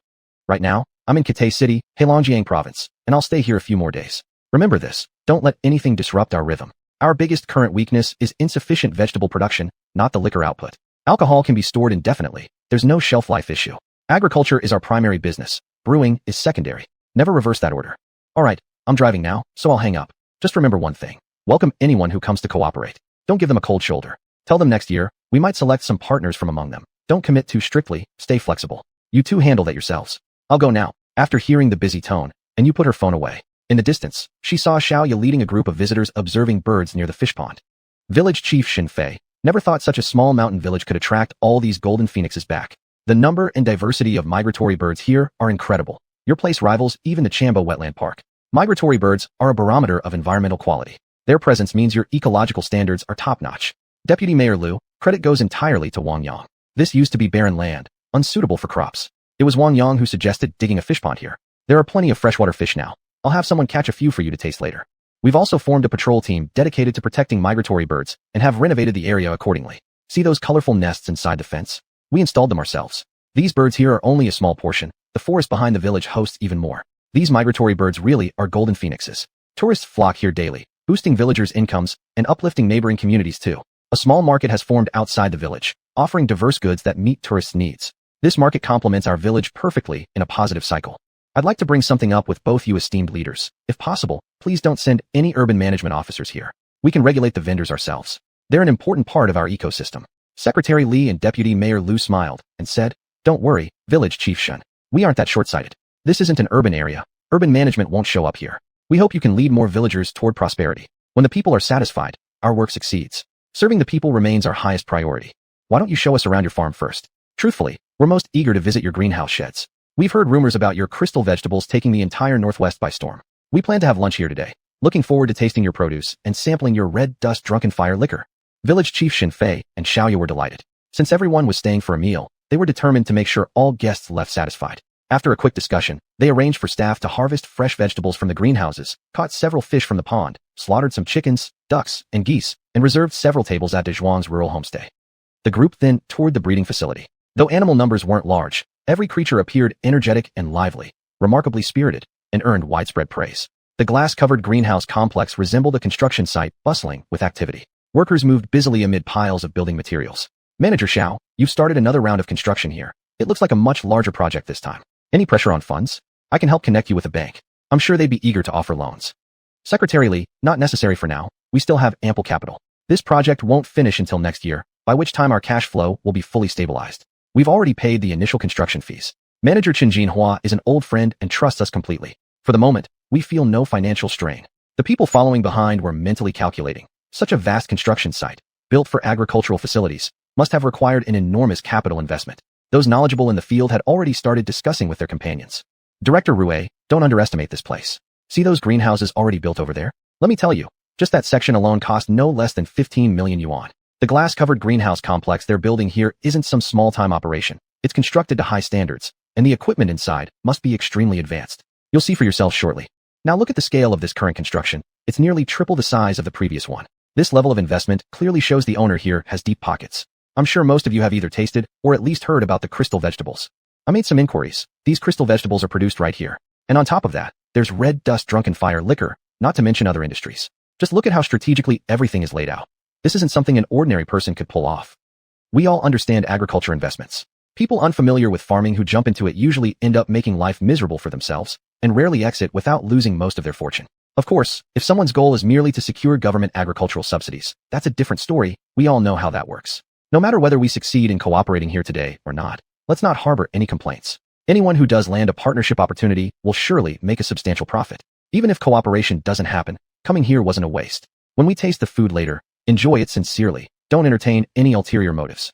Right now, I'm in Cathay City, Heilongjiang Province, and I'll stay here a few more days. Remember this, don't let anything disrupt our rhythm. Our biggest current weakness is insufficient vegetable production, not the liquor output. Alcohol can be stored indefinitely. There's no shelf life issue. Agriculture is our primary business. Brewing is secondary. Never reverse that order. Alright, I'm driving now, so I'll hang up. Just remember one thing. Welcome anyone who comes to cooperate. Don't give them a cold shoulder. Tell them next year, we might select some partners from among them. Don't commit too strictly, stay flexible. You two handle that yourselves. I'll go now. After hearing the busy tone, and you put her phone away. In the distance, she saw Xiaoya leading a group of visitors observing birds near the fish pond. Village Chief Xinfei never thought such a small mountain village could attract all these golden phoenixes back. The number and diversity of migratory birds here are incredible. Your place rivals even the Chambo Wetland Park. Migratory birds are a barometer of environmental quality. Their presence means your ecological standards are top-notch. Deputy Mayor Liu, credit goes entirely to Wang Yang. This used to be barren land, unsuitable for crops. It was Wang Yang who suggested digging a fish pond here. There are plenty of freshwater fish now. I'll have someone catch a few for you to taste later. We've also formed a patrol team dedicated to protecting migratory birds and have renovated the area accordingly. See those colorful nests inside the fence? We installed them ourselves. These birds here are only a small portion. The forest behind the village hosts even more. These migratory birds really are golden phoenixes. Tourists flock here daily, boosting villagers' incomes and uplifting neighboring communities too. A small market has formed outside the village, offering diverse goods that meet tourists' needs. This market complements our village perfectly in a positive cycle. I'd like to bring something up with both you esteemed leaders. If possible, please don't send any urban management officers here. We can regulate the vendors ourselves. They're an important part of our ecosystem. Secretary Li and Deputy Mayor Liu smiled and said, "Don't worry, Village Chief Shen. We aren't that short-sighted. This isn't an urban area. Urban management won't show up here. We hope you can lead more villagers toward prosperity. When the people are satisfied, our work succeeds. Serving the people remains our highest priority. Why don't you show us around your farm first? Truthfully, we're most eager to visit your greenhouse sheds. We've heard rumors about your crystal vegetables taking the entire Northwest by storm. We plan to have lunch here today. Looking forward to tasting your produce and sampling your red dust drunken fire liquor." Village Chief Xinfei and Xiaoya were delighted. Since everyone was staying for a meal, they were determined to make sure all guests left satisfied. After a quick discussion, they arranged for staff to harvest fresh vegetables from the greenhouses, caught several fish from the pond, slaughtered some chickens, ducks, and geese, and reserved several tables at De Zhuang's rural homestay. The group then toured the breeding facility. Though animal numbers weren't large, every creature appeared energetic and lively, remarkably spirited, and earned widespread praise. The glass-covered greenhouse complex resembled a construction site bustling with activity. Workers moved busily amid piles of building materials. "Manager Xiao, you've started another round of construction here. It looks like a much larger project this time. Any pressure on funds? I can help connect you with a bank. I'm sure they'd be eager to offer loans." Secretary Li, "Not necessary for now. We still have ample capital. This project won't finish until next year, by which time our cash flow will be fully stabilized. We've already paid the initial construction fees. Manager Chen Jinhua is an old friend and trusts us completely. For the moment, we feel no financial strain." The people following behind were mentally calculating. Such a vast construction site, built for agricultural facilities, must have required an enormous capital investment. Those knowledgeable in the field had already started discussing with their companions. "Director Rue, don't underestimate this place. See those greenhouses already built over there? Let me tell you, just that section alone cost no less than 15 million yuan. The glass-covered greenhouse complex they're building here isn't some small-time operation. It's constructed to high standards, and the equipment inside must be extremely advanced. You'll see for yourself shortly. Now look at the scale of this current construction. It's nearly triple the size of the previous one. This level of investment clearly shows the owner here has deep pockets. I'm sure most of you have either tasted or at least heard about the crystal vegetables. I made some inquiries. These crystal vegetables are produced right here. And on top of that, there's red dust drunken fire liquor, not to mention other industries. Just look at how strategically everything is laid out. This isn't something an ordinary person could pull off. We all understand agriculture investments. People unfamiliar with farming who jump into it usually end up making life miserable for themselves and rarely exit without losing most of their fortune. Of course, if someone's goal is merely to secure government agricultural subsidies, that's a different story. We all know how that works. No matter whether we succeed in cooperating here today or not, let's not harbor any complaints. Anyone who does land a partnership opportunity will surely make a substantial profit. Even if cooperation doesn't happen, coming here wasn't a waste. When we taste the food later, enjoy it sincerely. Don't entertain any ulterior motives.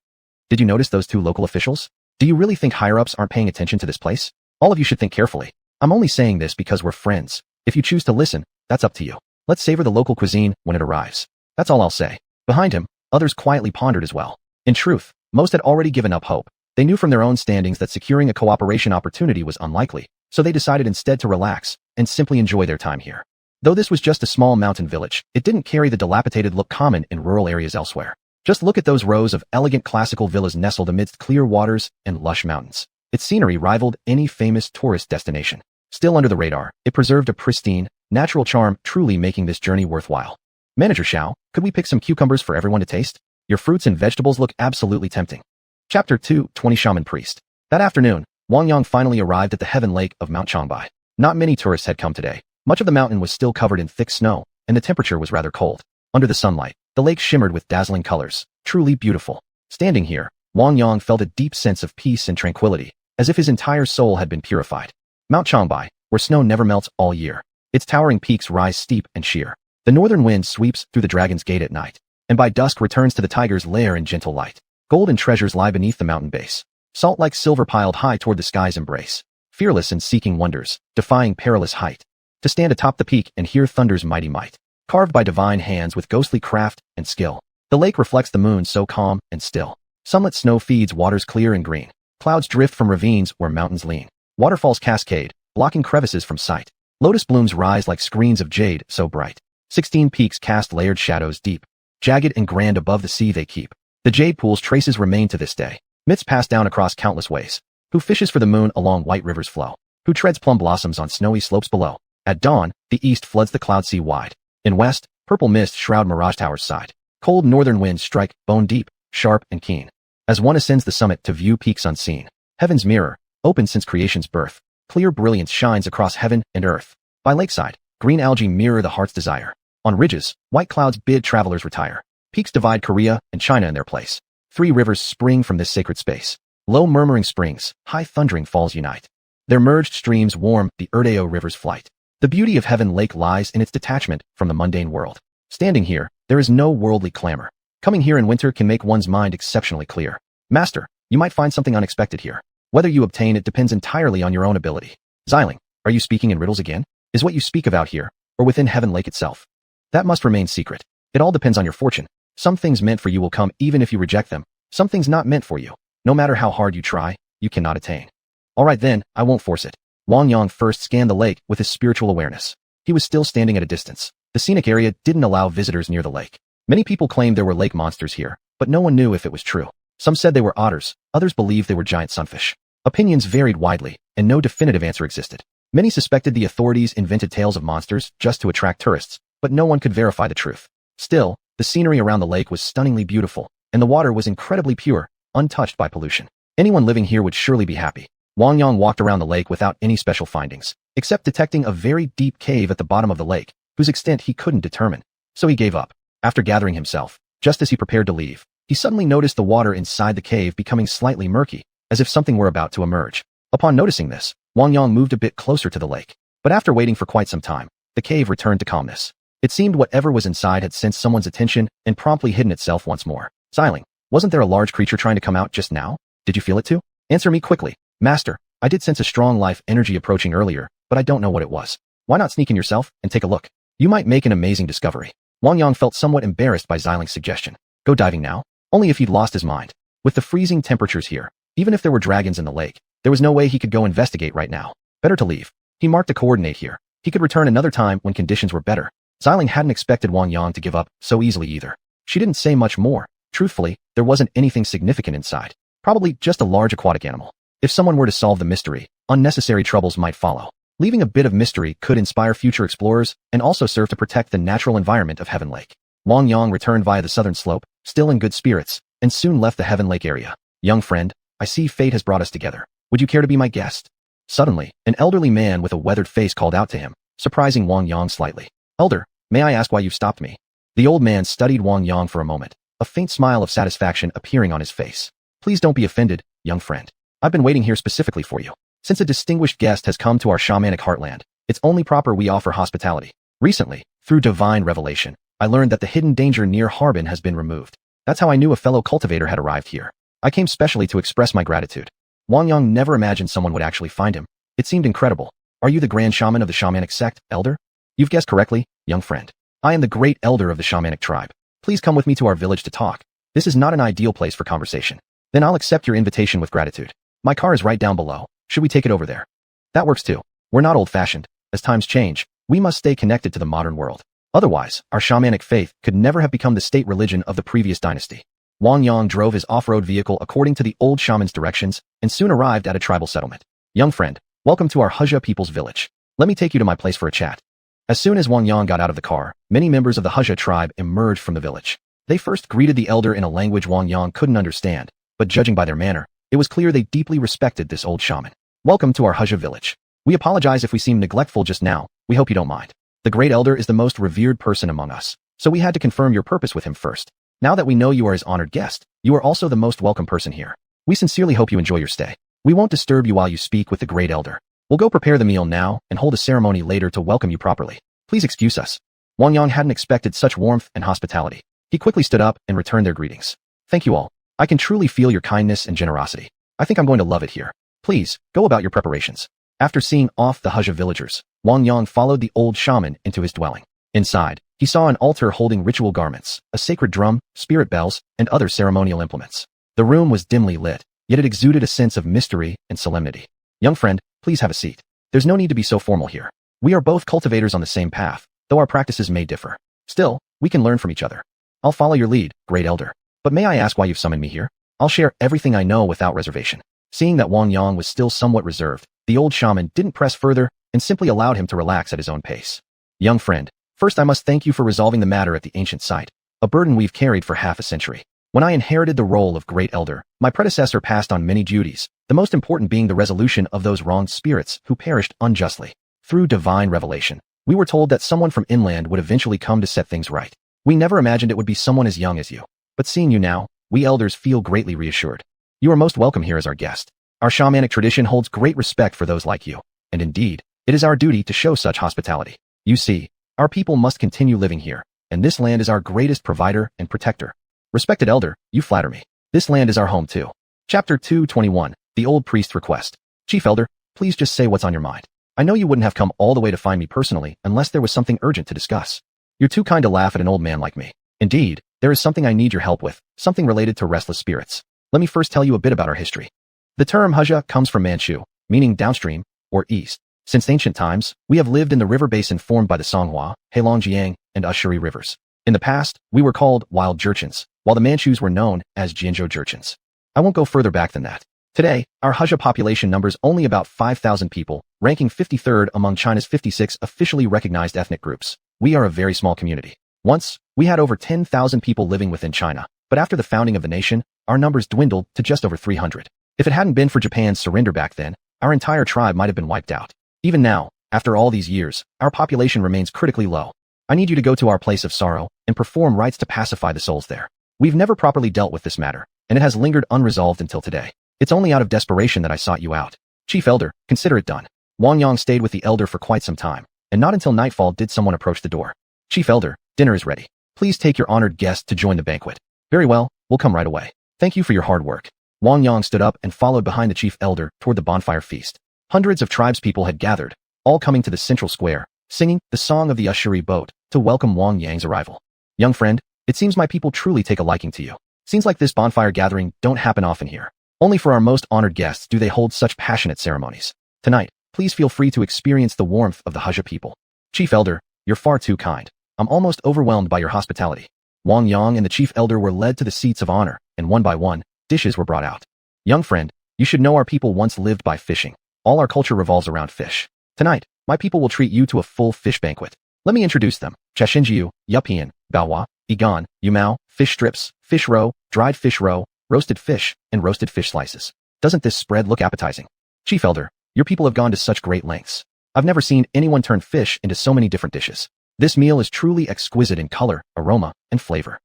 Did you notice those two local officials? Do you really think higher-ups aren't paying attention to this place? All of you should think carefully. I'm only saying this because we're friends. If you choose to listen, that's up to you. Let's savor the local cuisine when it arrives. That's all I'll say. Behind him, others quietly pondered as well. In truth, most had already given up hope. They knew from their own standings that securing a cooperation opportunity was unlikely. so they decided instead to relax and simply enjoy their time here. Though this was just a small mountain village, it didn't carry the dilapidated look common in rural areas elsewhere. Just look at those rows of elegant classical villas nestled amidst clear waters and lush mountains. Its scenery rivaled any famous tourist destination. Still under the radar, it preserved a pristine, natural charm, truly making this journey worthwhile. Manager Xiao, could we pick some cucumbers for everyone to taste? Your fruits and vegetables look absolutely tempting. Chapter 2, 20 Shaman Priest. That afternoon, Wang Yang finally arrived at the Heaven Lake of Mount Changbai. Not many tourists had come today. Much of the mountain was still covered in thick snow, and the temperature was rather cold. Under the sunlight, the lake shimmered with dazzling colors, truly beautiful. Standing here, Wang Yang felt a deep sense of peace and tranquility, as if his entire soul had been purified. Mount Changbai, where snow never melts all year. Its towering peaks rise steep and sheer. The northern wind sweeps through the Dragon's Gate at night, and by dusk returns to the tiger's lair in gentle light. Golden treasures lie beneath the mountain base, salt like silver piled high toward the sky's embrace, fearless in seeking wonders, defying perilous height. To stand atop the peak and hear thunder's mighty might, carved by divine hands with ghostly craft and skill. The lake reflects the moon so calm and still. Sunlit snow feeds waters clear and green. Clouds drift from ravines where mountains lean. Waterfalls cascade, blocking crevices from sight. Lotus blooms rise like screens of jade so bright. 16 peaks cast layered shadows deep. Jagged and grand above the sea they keep. The jade pool's traces remain to this day. Myths passed down across countless ways. Who fishes for the moon along white rivers flow? Who treads plum blossoms on snowy slopes below? At dawn, the east floods the cloud sea wide. In west, purple mist shroud mirage towers side. Cold northern winds strike, bone deep, sharp and keen. As one ascends the summit to view peaks unseen, heaven's mirror, open since creation's birth, clear brilliance shines across heaven and earth. By lakeside, green algae mirror the heart's desire. On ridges, white clouds bid travelers retire. Peaks divide Korea and China in their place. 3 rivers spring from this sacred space. Low murmuring springs, high thundering falls unite. Their merged streams warm the Urdeo River's flight. The beauty of Heaven Lake lies in its detachment from the mundane world. Standing here, there is no worldly clamor. Coming here in winter can make one's mind exceptionally clear. Master, you might find something unexpected here. Whether you obtain it depends entirely on your own ability. Xiling, are you speaking in riddles again? Is what you speak of out here, or within Heaven Lake itself? That must remain secret. It all depends on your fortune. Some things meant for you will come even if you reject them. Some things not meant for you. No matter how hard you try, you cannot attain. Alright then, I won't force it. Wang Yang first scanned the lake with his spiritual awareness. He was still standing at a distance. The scenic area didn't allow visitors near the lake. Many people claimed there were lake monsters here, but no one knew if it was true. Some said they were otters, others believed they were giant sunfish. Opinions varied widely, and no definitive answer existed. Many suspected the authorities invented tales of monsters just to attract tourists, but no one could verify the truth. Still, the scenery around the lake was stunningly beautiful, and the water was incredibly pure, untouched by pollution. Anyone living here would surely be happy. Wang Yang walked around the lake without any special findings, except detecting a very deep cave at the bottom of the lake, whose extent he couldn't determine. So he gave up. After gathering himself, just as he prepared to leave, he suddenly noticed the water inside the cave becoming slightly murky, as if something were about to emerge. Upon noticing this, Wang Yang moved a bit closer to the lake. But after waiting for quite some time, the cave returned to calmness. It seemed whatever was inside had sensed someone's attention and promptly hidden itself once more. Xiling, wasn't there a large creature trying to come out just now? Did you feel it too? Answer me quickly. Master, I did sense a strong life energy approaching earlier, but I don't know what it was. Why not sneak in yourself and take a look? You might make an amazing discovery. Wang Yang felt somewhat embarrassed by Xiling's suggestion. Go diving now? Only if he'd lost his mind. With the freezing temperatures here, even if there were dragons in the lake, there was no way he could go investigate right now. Better to leave. He marked a coordinate here. He could return another time when conditions were better. Xiling hadn't expected Wang Yang to give up so easily either. She didn't say much more. Truthfully, there wasn't anything significant inside. Probably just a large aquatic animal. If someone were to solve the mystery, unnecessary troubles might follow. Leaving a bit of mystery could inspire future explorers and also serve to protect the natural environment of Heaven Lake. Wang Yang returned via the southern slope, still in good spirits, and soon left the Heaven Lake area. Young friend, I see fate has brought us together. Would you care to be my guest? Suddenly, an elderly man with a weathered face called out to him, surprising Wang Yang slightly. Elder, may I ask why you've stopped me? The old man studied Wang Yang for a moment, a faint smile of satisfaction appearing on his face. Please don't be offended, young friend. I've been waiting here specifically for you. Since a distinguished guest has come to our shamanic heartland, it's only proper we offer hospitality. Recently, through divine revelation, I learned that the hidden danger near Harbin has been removed. That's how I knew a fellow cultivator had arrived here. I came specially to express my gratitude. Wang Yang never imagined someone would actually find him. It seemed incredible. Are you the grand shaman of the shamanic sect, elder? You've guessed correctly, young friend. I am the great elder of the shamanic tribe. Please come with me to our village to talk. This is not an ideal place for conversation. Then I'll accept your invitation with gratitude. My car is right down below. Should we take it over there? That works too. We're not old-fashioned. As times change, we must stay connected to the modern world. Otherwise, our shamanic faith could never have become the state religion of the previous dynasty. Wang Yang drove his off-road vehicle according to the old shaman's directions and soon arrived at a tribal settlement. Young friend, welcome to our Xiuxian people's village. Let me take you to my place for a chat. As soon as Wang Yang got out of the car, many members of the Xiuxian tribe emerged from the village. They first greeted the elder in a language Wang Yang couldn't understand, but judging by their manner, it was clear they deeply respected this old shaman. Welcome to our Xiuxian village. We apologize if we seemed neglectful just now. We hope you don't mind. The great elder is the most revered person among us, so we had to confirm your purpose with him first. Now that we know you are his honored guest, you are also the most welcome person here. We sincerely hope you enjoy your stay. We won't disturb you while you speak with the great elder. We'll go prepare the meal now and hold a ceremony later to welcome you properly. Please excuse us. Wang Yang hadn't expected such warmth and hospitality. He quickly stood up and returned their greetings. Thank you all. I can truly feel your kindness and generosity. I think I'm going to love it here. Please, go about your preparations. After seeing off the Xiuxian villagers, Wang Yang followed the old shaman into his dwelling. Inside, he saw an altar holding ritual garments, a sacred drum, spirit bells, and other ceremonial implements. The room was dimly lit, yet it exuded a sense of mystery and solemnity. Young friend, please have a seat. There's no need to be so formal here. We are both cultivators on the same path, though our practices may differ. Still, we can learn from each other. I'll follow your lead, great elder. But may I ask why you've summoned me here? I'll share everything I know without reservation. Seeing that Wang Yang was still somewhat reserved, the old shaman didn't press further and simply allowed him to relax at his own pace. Young friend, first I must thank you for resolving the matter at the ancient site, a burden we've carried for half a century. When I inherited the role of great elder, my predecessor passed on many duties, the most important being the resolution of those wronged spirits who perished unjustly. Through divine revelation, we were told that someone from inland would eventually come to set things right. We never imagined it would be someone as young as you. But seeing you now, we elders feel greatly reassured. You are most welcome here as our guest. Our shamanic tradition holds great respect for those like you, and indeed, it is our duty to show such hospitality. You see, our people must continue living here, and this land is our greatest provider and protector. Respected elder, you flatter me. This land is our home too. Chapter 221, The Old Priest's Request. Chief Elder, please just say what's on your mind. I know you wouldn't have come all the way to find me personally unless there was something urgent to discuss. You're too kind to laugh at an old man like me. Indeed, there is something I need your help with, something related to restless spirits. Let me first tell you a bit about our history. The term Xiuxian comes from Manchu, meaning downstream, or east. Since ancient times, we have lived in the river basin formed by the Songhua, Heilongjiang, and Ushuri rivers. In the past, we were called wild Jurchens, while the Manchus were known as Jianzhou Jurchens. I won't go further back than that. Today, our Xiuxian population numbers only about 5,000 people, ranking 53rd among China's 56 officially recognized ethnic groups. We are a very small community. Once, we had over 10,000 people living within China, but after the founding of the nation, our numbers dwindled to just over 300. If it hadn't been for Japan's surrender back then, our entire tribe might have been wiped out. Even now, after all these years, our population remains critically low. I need you to go to our place of sorrow and perform rites to pacify the souls there. We've never properly dealt with this matter, and it has lingered unresolved until today. It's only out of desperation that I sought you out. Chief Elder, consider it done. Wang Yang stayed with the elder for quite some time, and not until nightfall did someone approach the door. Chief Elder, dinner is ready. Please take your honored guest to join the banquet. Very well, we'll come right away. Thank you for your hard work. Wang Yang stood up and followed behind the chief elder toward the bonfire feast. Hundreds of tribespeople had gathered, all coming to the central square, singing the song of the Ushuri boat to welcome Wang Yang's arrival. Young friend, it seems my people truly take a liking to you. Scenes like this bonfire gathering don't happen often here. Only for our most honored guests do they hold such passionate ceremonies. Tonight, please feel free to experience the warmth of the Xiuxian people. Chief Elder, you're far too kind. I'm almost overwhelmed by your hospitality. Wang Yang and the chief elder were led to the seats of honor, and one by one, dishes were brought out. Young friend, you should know our people once lived by fishing. All our culture revolves around fish. Tonight, my people will treat you to a full fish banquet. Let me introduce them. Chashinjiu, Yupian, Baohua, Igan, Yumao, fish strips, fish roe, dried fish roe, roasted fish, and roasted fish slices. Doesn't this spread look appetizing? Chief Elder, your people have gone to such great lengths. I've never seen anyone turn fish into so many different dishes. This meal is truly exquisite in color, aroma, and flavor.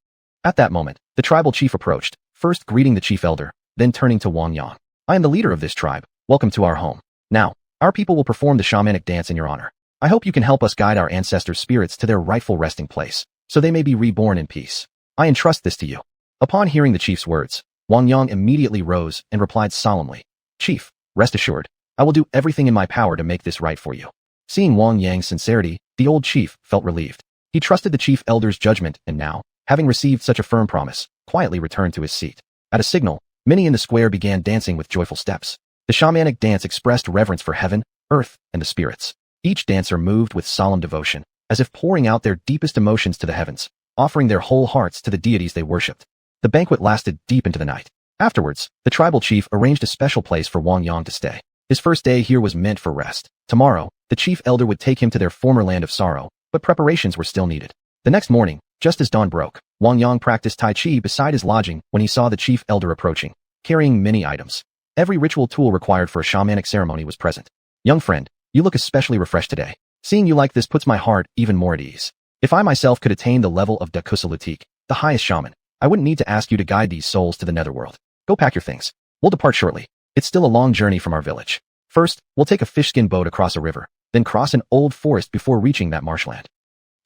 At that moment, the tribal chief approached, first greeting the chief elder, then turning to Wang Yang. I am the leader of this tribe. Welcome to our home. Now, our people will perform the shamanic dance in your honor. I hope you can help us guide our ancestors' spirits to their rightful resting place, so they may be reborn in peace. I entrust this to you. Upon hearing the chief's words, Wang Yang immediately rose and replied solemnly, Chief, rest assured, I will do everything in my power to make this right for you. Seeing Wang Yang's sincerity, the old chief felt relieved. He trusted the chief elder's judgment and now, having received such a firm promise, quietly returned to his seat. At a signal, many in the square began dancing with joyful steps. The shamanic dance expressed reverence for heaven, earth, and the spirits. Each dancer moved with solemn devotion, as if pouring out their deepest emotions to the heavens, offering their whole hearts to the deities they worshipped. The banquet lasted deep into the night. Afterwards, the tribal chief arranged a special place for Wang Yang to stay. His first day here was meant for rest. Tomorrow, the chief elder would take him to their former land of sorrow, but preparations were still needed. The next morning, just as dawn broke, Wang Yang practiced Tai Chi beside his lodging when he saw the chief elder approaching, carrying many items. Every ritual tool required for a shamanic ceremony was present. Young friend, you look especially refreshed today. Seeing you like this puts my heart even more at ease. If I myself could attain the level of Dakusalutik, the highest shaman, I wouldn't need to ask you to guide these souls to the netherworld. Go pack your things. We'll depart shortly. It's still a long journey from our village. First, we'll take a fishskin boat across a river, then cross an old forest before reaching that marshland.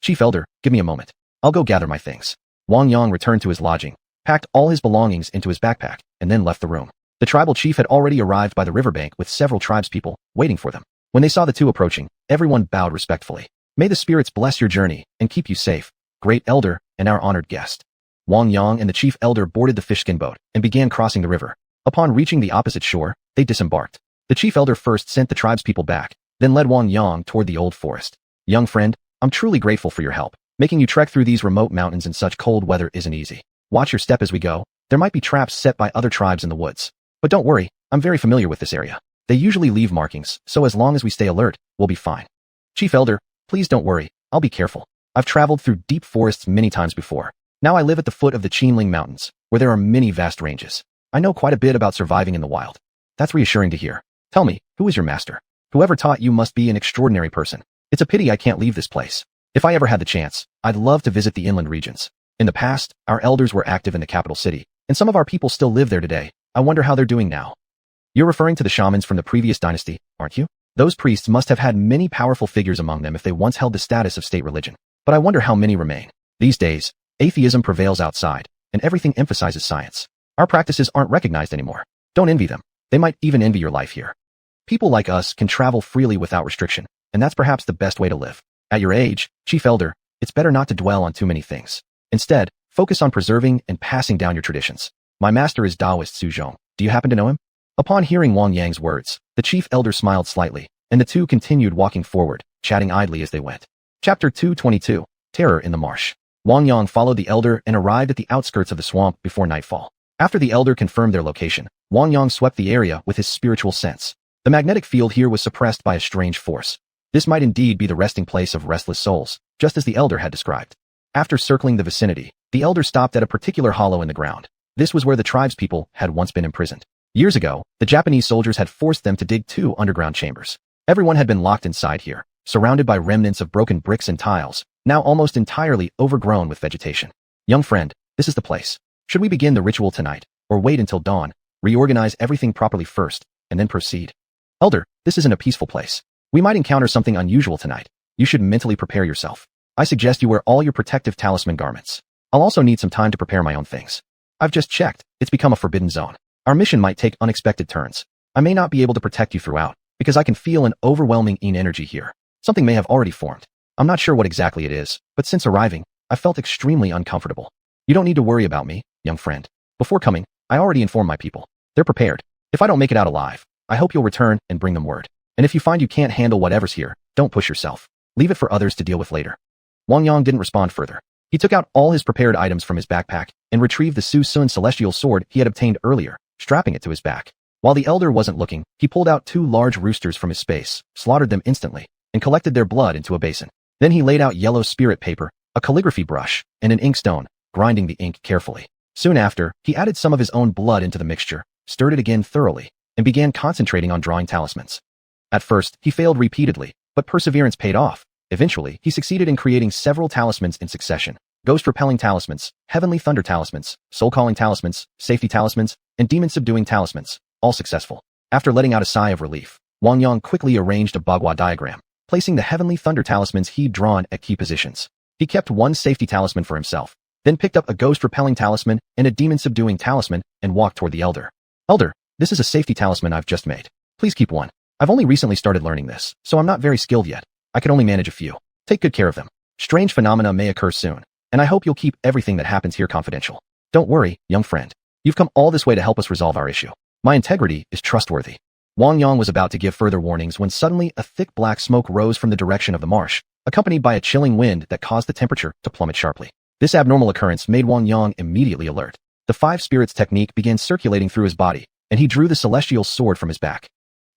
Chief Elder, give me a moment. I'll go gather my things. Wang Yang returned to his lodging, packed all his belongings into his backpack, and then left the room. The tribal chief had already arrived by the riverbank with several tribespeople waiting for them. When they saw the two approaching, everyone bowed respectfully. May the spirits bless your journey and keep you safe, great elder and our honored guest. Wang Yang and the chief elder boarded the fishskin boat and began crossing the river. Upon reaching the opposite shore, they disembarked. The chief elder first sent the tribespeople back, then led Wang Yang toward the old forest. Young friend, I'm truly grateful for your help. Making you trek through these remote mountains in such cold weather isn't easy. Watch your step as we go. There might be traps set by other tribes in the woods. But don't worry, I'm very familiar with this area. They usually leave markings, so as long as we stay alert, we'll be fine. Chief Elder, please don't worry, I'll be careful. I've traveled through deep forests many times before. Now I live at the foot of the Qinling Mountains, where there are many vast ranges. I know quite a bit about surviving in the wild. That's reassuring to hear. Tell me, who is your master? Whoever taught you must be an extraordinary person. It's a pity I can't leave this place. If I ever had the chance, I'd love to visit the inland regions. In the past, our elders were active in the capital city, and some of our people still live there today. I wonder how they're doing now. You're referring to the shamans from the previous dynasty, aren't you? Those priests must have had many powerful figures among them if they once held the status of state religion. But I wonder how many remain. These days, atheism prevails outside, and everything emphasizes science. Our practices aren't recognized anymore. Don't envy them. They might even envy your life here. People like us can travel freely without restriction, and that's perhaps the best way to live. At your age, Chief Elder, it's better not to dwell on too many things. Instead, focus on preserving and passing down your traditions. My master is Taoist Suzhong. Do you happen to know him? Upon hearing Wang Yang's words, the Chief Elder smiled slightly, and the two continued walking forward, chatting idly as they went. Chapter 222, Terror in the Marsh. Wang Yang followed the elder and arrived at the outskirts of the swamp before nightfall. After the elder confirmed their location, Wang Yang swept the area with his spiritual sense. The magnetic field here was suppressed by a strange force. This might indeed be the resting place of restless souls, just as the elder had described. After circling the vicinity, the elder stopped at a particular hollow in the ground. This was where the tribespeople had once been imprisoned. Years ago, the Japanese soldiers had forced them to dig 2 underground chambers. Everyone had been locked inside here, surrounded by remnants of broken bricks and tiles, now almost entirely overgrown with vegetation. Young friend, this is the place. Should we begin the ritual tonight, or wait until dawn, reorganize everything properly first, and then proceed? Elder, this isn't a peaceful place. We might encounter something unusual tonight. You should mentally prepare yourself. I suggest you wear all your protective talisman garments. I'll also need some time to prepare my own things. I've just checked, it's become a forbidden zone. Our mission might take unexpected turns. I may not be able to protect you throughout, because I can feel an overwhelming energy here. Something may have already formed. I'm not sure what exactly it is, but since arriving, I felt extremely uncomfortable. You don't need to worry about me, young friend. Before coming, I already informed my people. They're prepared. If I don't make it out alive, I hope you'll return and bring them word. And if you find you can't handle whatever's here, don't push yourself. Leave it for others to deal with later. Wang Yang didn't respond further. He took out all his prepared items from his backpack and retrieved the xiuxian celestial sword he had obtained earlier, strapping it to his back. While the elder wasn't looking, he pulled out 2 large roosters from his space, slaughtered them instantly, and collected their blood into a basin. Then he laid out yellow spirit paper, a calligraphy brush, and an inkstone, grinding the ink carefully. Soon after, he added some of his own blood into the mixture, stirred it again thoroughly, and began concentrating on drawing talismans. At first, he failed repeatedly, but perseverance paid off. Eventually, he succeeded in creating several talismans in succession. Ghost-repelling talismans, heavenly thunder talismans, soul-calling talismans, safety talismans, and demon-subduing talismans, all successful. After letting out a sigh of relief, Wang Yang quickly arranged a bagua diagram, placing the heavenly thunder talismans he'd drawn at key positions. He kept 1 safety talisman for himself, then picked up a ghost-repelling talisman and a demon-subduing talisman and walked toward the elder. Elder, this is a safety talisman I've just made. Please keep one. I've only recently started learning this, so I'm not very skilled yet. I can only manage a few. Take good care of them. Strange phenomena may occur soon, and I hope you'll keep everything that happens here confidential. Don't worry, young friend. You've come all this way to help us resolve our issue. My integrity is trustworthy. Wang Yang was about to give further warnings when suddenly a thick black smoke rose from the direction of the marsh, accompanied by a chilling wind that caused the temperature to plummet sharply. This abnormal occurrence made Wang Yang immediately alert. The five spirits technique began circulating through his body, and he drew the celestial sword from his back.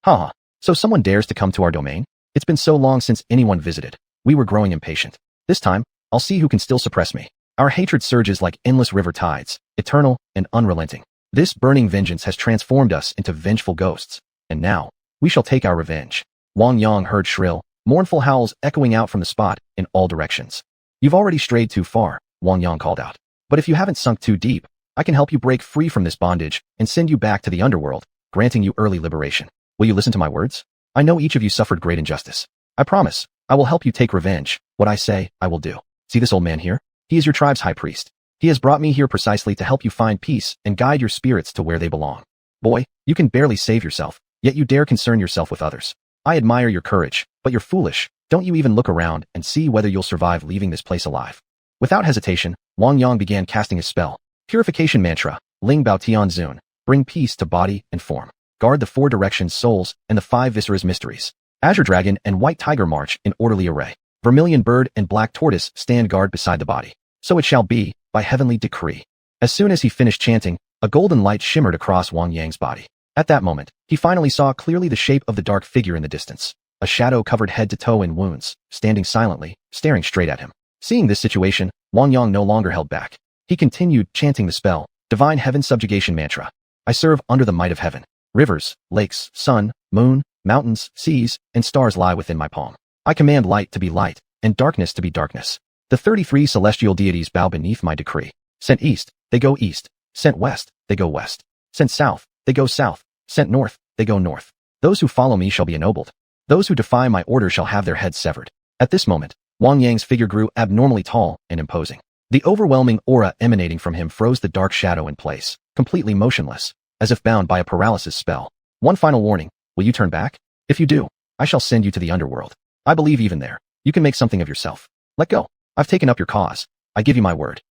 Ha! So someone dares to come to our domain? It's been so long since anyone visited. We were growing impatient. This time, I'll see who can still suppress me. Our hatred surges like endless river tides, eternal and unrelenting. This burning vengeance has transformed us into vengeful ghosts, and now, we shall take our revenge. Wang Yang heard shrill, mournful howls echoing out from the spot in all directions. You've already strayed too far, Wang Yang called out. But if you haven't sunk too deep, I can help you break free from this bondage and send you back to the underworld, granting you early liberation. Will you listen to my words? I know each of you suffered great injustice. I promise, I will help you take revenge. What I say, I will do. See this old man here? He is your tribe's high priest. He has brought me here precisely to help you find peace and guide your spirits to where they belong. Boy, you can barely save yourself, yet you dare concern yourself with others. I admire your courage, but you're foolish. Don't you even look around and see whether you'll survive leaving this place alive. Without hesitation, Wang Yang began casting his spell. Purification mantra, Ling Bao Tian Zun, bring peace to body and form. Guard the four directions souls and the five visceras mysteries. Azure Dragon and White Tiger march in orderly array. Vermilion Bird and Black Tortoise stand guard beside the body. So it shall be, by heavenly decree. As soon as he finished chanting, a golden light shimmered across Wang Yang's body. At that moment, he finally saw clearly the shape of the dark figure in the distance. A shadow covered head to toe in wounds, standing silently, staring straight at him. Seeing this situation, Wang Yang no longer held back. He continued chanting the spell, Divine Heaven Subjugation Mantra. I serve under the might of heaven. Rivers, lakes, sun, moon, mountains, seas, and stars lie within my palm. I command light to be light, and darkness to be darkness. The 33 celestial deities bow beneath my decree. Sent east, they go east. Sent west, they go west. Sent south, they go south. Sent north, they go north. Those who follow me shall be ennobled. Those who defy my order shall have their heads severed. At this moment, Wang Yang's figure grew abnormally tall and imposing. The overwhelming aura emanating from him froze the dark shadow in place, completely motionless, as if bound by a paralysis spell. One final warning, will you turn back? If you do, I shall send you to the underworld. I believe even there, you can make something of yourself. Let go. I've taken up your cause. I give you my word.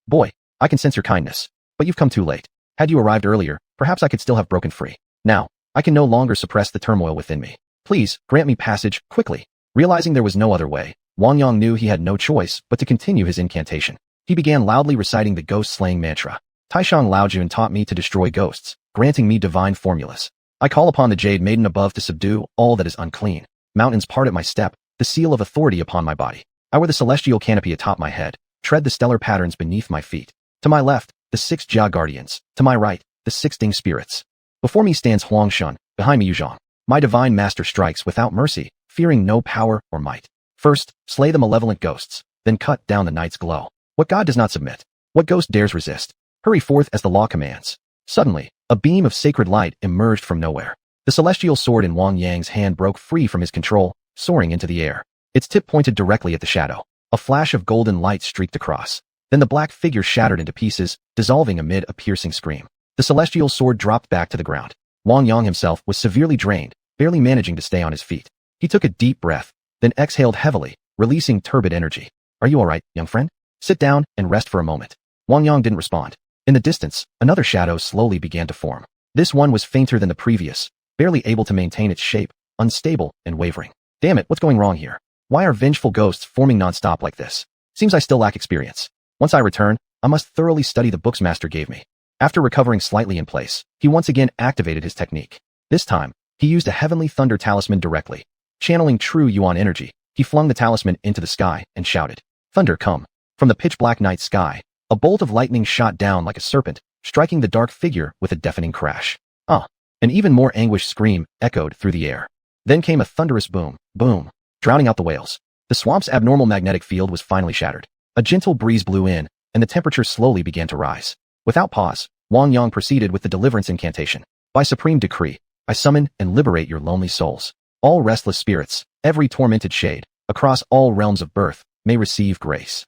Boy, I can sense your kindness, but you've come too late. Had you arrived earlier, perhaps I could still have broken free. Now, I can no longer suppress the turmoil within me. Please, grant me passage, quickly. Realizing there was no other way, Wang Yang knew he had no choice but to continue his incantation. He began loudly reciting the ghost-slaying mantra. Taishang Laojun taught me to destroy ghosts, granting me divine formulas. I call upon the Jade Maiden above to subdue all that is unclean. Mountains part at my step, the seal of authority upon my body. I wear the celestial canopy atop my head, tread the stellar patterns beneath my feet. To my left, the 6 Jia guardians. To my right, the 6 Ding spirits. Before me stands Huangshan, behind me Yuzhong. My divine master strikes without mercy, fearing no power or might. First, slay the malevolent ghosts, then cut down the night's glow. What god does not submit? What ghost dares resist? Hurry forth as the law commands. Suddenly, a beam of sacred light emerged from nowhere. The celestial sword in Wang Yang's hand broke free from his control, soaring into the air. Its tip pointed directly at the shadow. A flash of golden light streaked across. Then the black figure shattered into pieces, dissolving amid a piercing scream. The celestial sword dropped back to the ground. Wang Yang himself was severely drained, barely managing to stay on his feet. He took a deep breath, then exhaled heavily, releasing turbid energy. Are you all right, young friend? Sit down and rest for a moment. Wang Yang didn't respond. In the distance, another shadow slowly began to form. This one was fainter than the previous, barely able to maintain its shape, unstable and wavering. Damn it, what's going wrong here? Why are vengeful ghosts forming non-stop like this? Seems I still lack experience. Once I return, I must thoroughly study the books Master gave me. After recovering slightly in place, he once again activated his technique. This time, he used a heavenly thunder talisman directly. Channeling true Yuan energy, he flung the talisman into the sky and shouted, Thunder come. From the pitch-black night sky, a bolt of lightning shot down like a serpent, striking the dark figure with a deafening crash. An even more anguished scream echoed through the air. Then came a thunderous boom, boom, drowning out the wails. The swamp's abnormal magnetic field was finally shattered. A gentle breeze blew in, and the temperature slowly began to rise. Without pause, Wang Yang proceeded with the deliverance incantation. By supreme decree, I summon and liberate your lonely souls. All restless spirits, every tormented shade, across all realms of birth, may receive grace.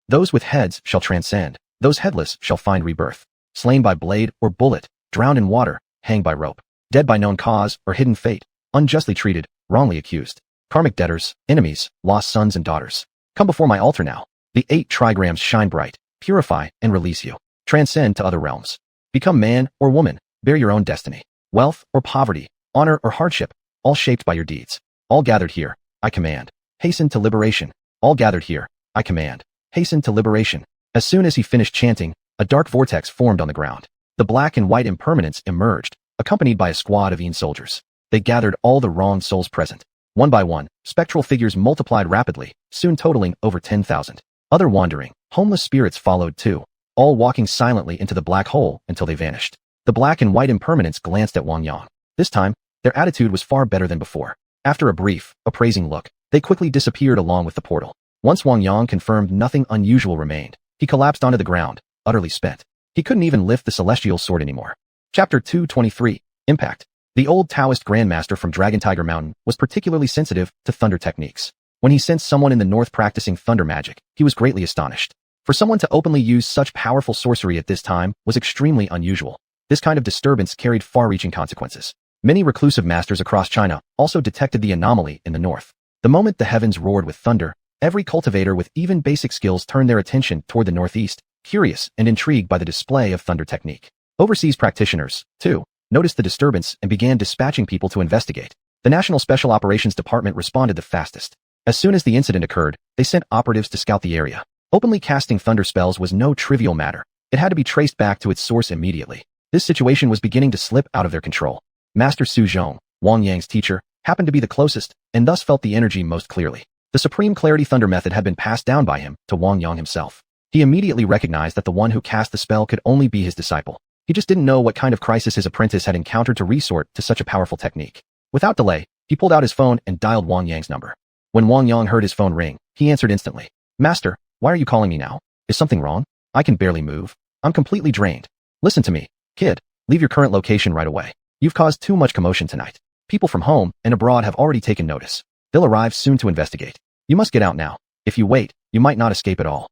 Those with heads shall transcend, those headless shall find rebirth. Slain by blade or bullet, drowned in water, hanged by rope. Dead by known cause or hidden fate, unjustly treated, wrongly accused. Karmic debtors, enemies, lost sons and daughters. Come before my altar now. The 8 trigrams shine bright, purify and release you. Transcend to other realms. Become man or woman, bear your own destiny. Wealth or poverty, honor or hardship, all shaped by your deeds. All gathered here, I command. Hasten to liberation. All gathered here, I command. Hasten to liberation. As soon as he finished chanting, a dark vortex formed on the ground. The black and white impermanents emerged, accompanied by a squad of soldiers. They gathered all the wronged souls present. One by one, spectral figures multiplied rapidly, soon totaling over 10,000. Other wandering, homeless spirits followed too, all walking silently into the black hole until they vanished. The black and white impermanents glanced at Wang Yang. This time, their attitude was far better than before. After a brief, appraising look, they quickly disappeared along with the portal. Once Wang Yang confirmed nothing unusual remained, he collapsed onto the ground, utterly spent. He couldn't even lift the celestial sword anymore. Chapter 223, Impact. The old Taoist Grandmaster from Dragon Tiger Mountain was particularly sensitive to thunder techniques. When he sensed someone in the north practicing thunder magic, he was greatly astonished. For someone to openly use such powerful sorcery at this time was extremely unusual. This kind of disturbance carried far-reaching consequences. Many reclusive masters across China also detected the anomaly in the north. The moment the heavens roared with thunder, every cultivator with even basic skills turned their attention toward the northeast, curious and intrigued by the display of thunder technique. Overseas practitioners, too, noticed the disturbance and began dispatching people to investigate. The National Special Operations Department responded the fastest. As soon as the incident occurred, they sent operatives to scout the area. Openly casting thunder spells was no trivial matter. It had to be traced back to its source immediately. This situation was beginning to slip out of their control. Master Xiuxian, Wang Yang's teacher, happened to be the closest, and thus felt the energy most clearly. The Supreme Clarity Thunder method had been passed down by him to Wang Yang himself. He immediately recognized that the one who cast the spell could only be his disciple. He just didn't know what kind of crisis his apprentice had encountered to resort to such a powerful technique. Without delay, he pulled out his phone and dialed Wang Yang's number. When Wang Yang heard his phone ring, he answered instantly. Master, why are you calling me now? Is something wrong? I can barely move. I'm completely drained. Listen to me, kid. Leave your current location right away. You've caused too much commotion tonight. People from home and abroad have already taken notice. They'll arrive soon to investigate. You must get out now. If you wait, you might not escape at all.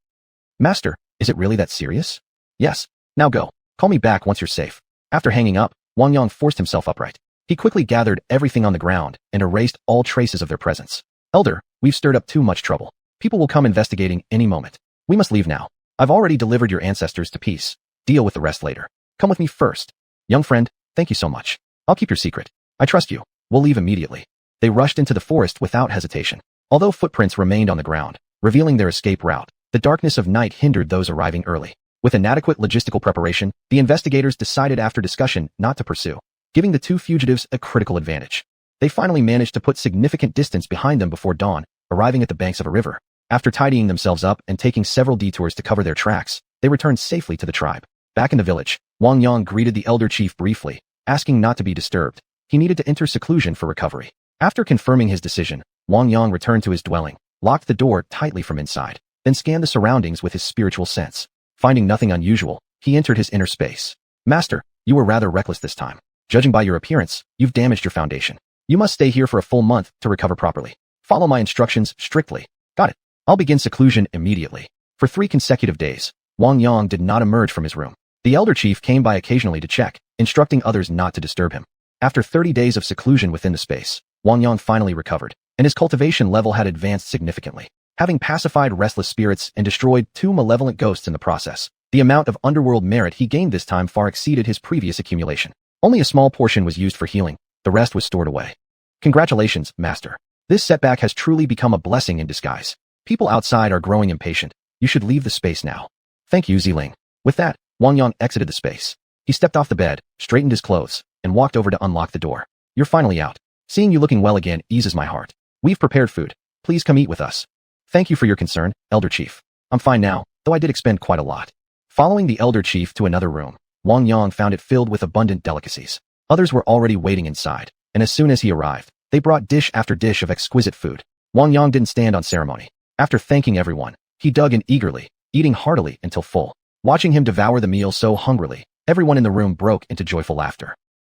Master, is it really that serious? Yes. Now go. Call me back once you're safe. After hanging up, Wang Yang forced himself upright. He quickly gathered everything on the ground and erased all traces of their presence. Elder, we've stirred up too much trouble. People will come investigating any moment. We must leave now. I've already delivered your ancestors to peace. Deal with the rest later. Come with me first. Young friend, thank you so much. I'll keep your secret. I trust you. We'll leave immediately. They rushed into the forest without hesitation. Although footprints remained on the ground, revealing their escape route, the darkness of night hindered those arriving early. With inadequate logistical preparation, the investigators decided after discussion not to pursue, giving the two fugitives a critical advantage. They finally managed to put significant distance behind them before dawn, arriving at the banks of a river. After tidying themselves up and taking several detours to cover their tracks, they returned safely to the tribe. Back in the village, Wang Yang greeted the elder chief briefly, asking not to be disturbed. He needed to enter seclusion for recovery. After confirming his decision, Wang Yang returned to his dwelling, locked the door tightly from inside, then scanned the surroundings with his spiritual sense. Finding nothing unusual, he entered his inner space. Master, you were rather reckless this time. Judging by your appearance, you've damaged your foundation. You must stay here for a full month to recover properly. Follow my instructions strictly. Got it. I'll begin seclusion immediately. For 3 consecutive days, Wang Yang did not emerge from his room. The elder chief came by occasionally to check, instructing others not to disturb him. After 30 days of seclusion within the space, Wang Yang finally recovered, and his cultivation level had advanced significantly. Having pacified restless spirits and destroyed 2 malevolent ghosts in the process, the amount of underworld merit he gained this time far exceeded his previous accumulation. Only a small portion was used for healing, the rest was stored away. Congratulations, Master. This setback has truly become a blessing in disguise. People outside are growing impatient. You should leave the space now. Thank you, Ziling. With that, Wang Yang exited the space. He stepped off the bed, straightened his clothes, and walked over to unlock the door. You're finally out. Seeing you looking well again eases my heart. We've prepared food. Please come eat with us. Thank you for your concern, Elder Chief. I'm fine now, though I did expend quite a lot. Following the Elder Chief to another room, Wang Yang found it filled with abundant delicacies. Others were already waiting inside, and as soon as he arrived, they brought dish after dish of exquisite food. Wang Yang didn't stand on ceremony. After thanking everyone, he dug in eagerly, eating heartily until full. Watching him devour the meal so hungrily, everyone in the room broke into joyful laughter.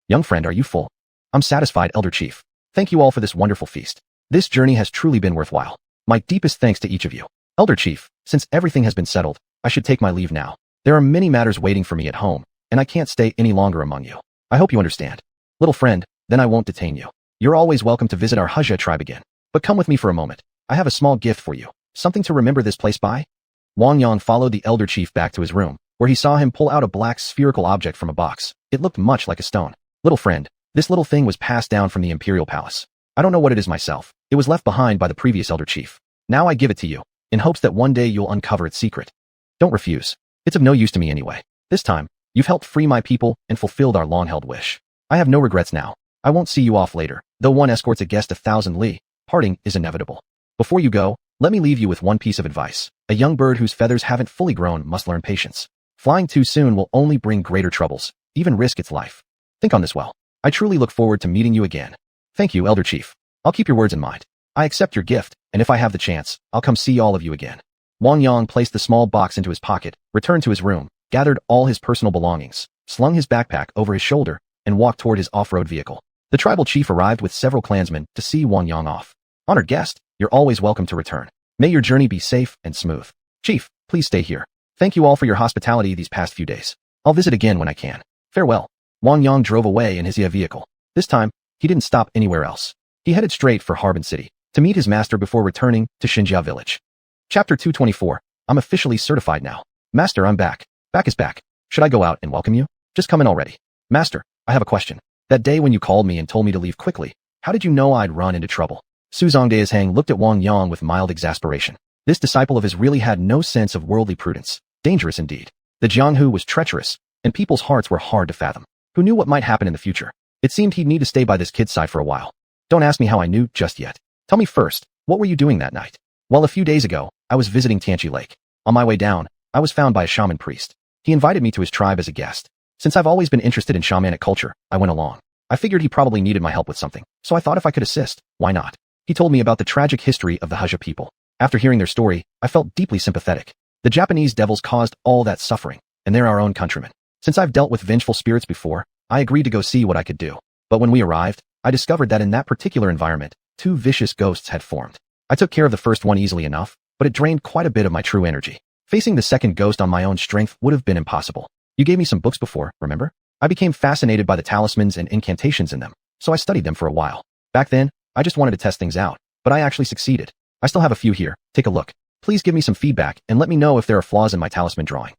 Young friend, are you full? I'm satisfied, Elder Chief. Thank you all for this wonderful feast. This journey has truly been worthwhile. My deepest thanks to each of you. Elder Chief, since everything has been settled, I should take my leave now. There are many matters waiting for me at home, and I can't stay any longer among you. I hope you understand. Little friend, then I won't detain you. You're always welcome to visit our xiuxian tribe again. But come with me for a moment. I have a small gift for you. Something to remember this place by? Wang Yang followed the Elder Chief back to his room, where he saw him pull out a black spherical object from a box. It looked much like a stone. Little friend, This little thing was passed down from the imperial palace. I don't know what it is myself. It was left behind by the previous elder chief. Now I give it to you, in hopes that one day you'll uncover its secret. Don't refuse. It's of no use to me anyway. This time, you've helped free my people and fulfilled our long-held wish. I have no regrets now. I won't see you off later. Though one escorts a guest 1,000 li, parting is inevitable. Before you go, let me leave you with one piece of advice. A young bird whose feathers haven't fully grown must learn patience. Flying too soon will only bring greater troubles, even risk its life. Think on this well. I truly look forward to meeting you again. Thank you, Elder Chief. I'll keep your words in mind. I accept your gift, and if I have the chance, I'll come see all of you again. Wang Yang placed the small box into his pocket, returned to his room, gathered all his personal belongings, slung his backpack over his shoulder, and walked toward his off-road vehicle. The tribal chief arrived with several clansmen to see Wang Yang off. Honored guest, you're always welcome to return. May your journey be safe and smooth. Chief, please stay here. Thank you all for your hospitality these past few days. I'll visit again when I can. Farewell. Wang Yang drove away in his vehicle. This time, he didn't stop anywhere else. He headed straight for Harbin City to meet his master before returning to Xinjia village. Chapter 224. I'm officially certified now. Master, I'm back. Back is back. Should I go out and welcome you? Just come in already. Master, I have a question. That day when you called me and told me to leave quickly, how did you know I'd run into trouble? Xiuxian looked at Wang Yang with mild exasperation. This disciple of his really had no sense of worldly prudence. Dangerous indeed. The Jianghu was treacherous, and people's hearts were hard to fathom. Who knew what might happen in the future? It seemed he'd need to stay by this kid's side for a while. Don't ask me how I knew just yet. Tell me first, what were you doing that night? Well, a few days ago, I was visiting Tianqi Lake. On my way down, I was found by a shaman priest. He invited me to his tribe as a guest. Since I've always been interested in shamanic culture, I went along. I figured he probably needed my help with something, so I thought if I could assist, why not? He told me about the tragic history of the Xiuxian people. After hearing their story, I felt deeply sympathetic. The Japanese devils caused all that suffering, and they're our own countrymen. Since I've dealt with vengeful spirits before, I agreed to go see what I could do. But when we arrived, I discovered that in that particular environment, 2 vicious ghosts had formed. I took care of the first one easily enough, but it drained quite a bit of my true energy. Facing the second ghost on my own strength would have been impossible. You gave me some books before, remember? I became fascinated by the talismans and incantations in them, so I studied them for a while. Back then, I just wanted to test things out, but I actually succeeded. I still have a few here. Take a look. Please give me some feedback and let me know if there are flaws in my talisman drawing.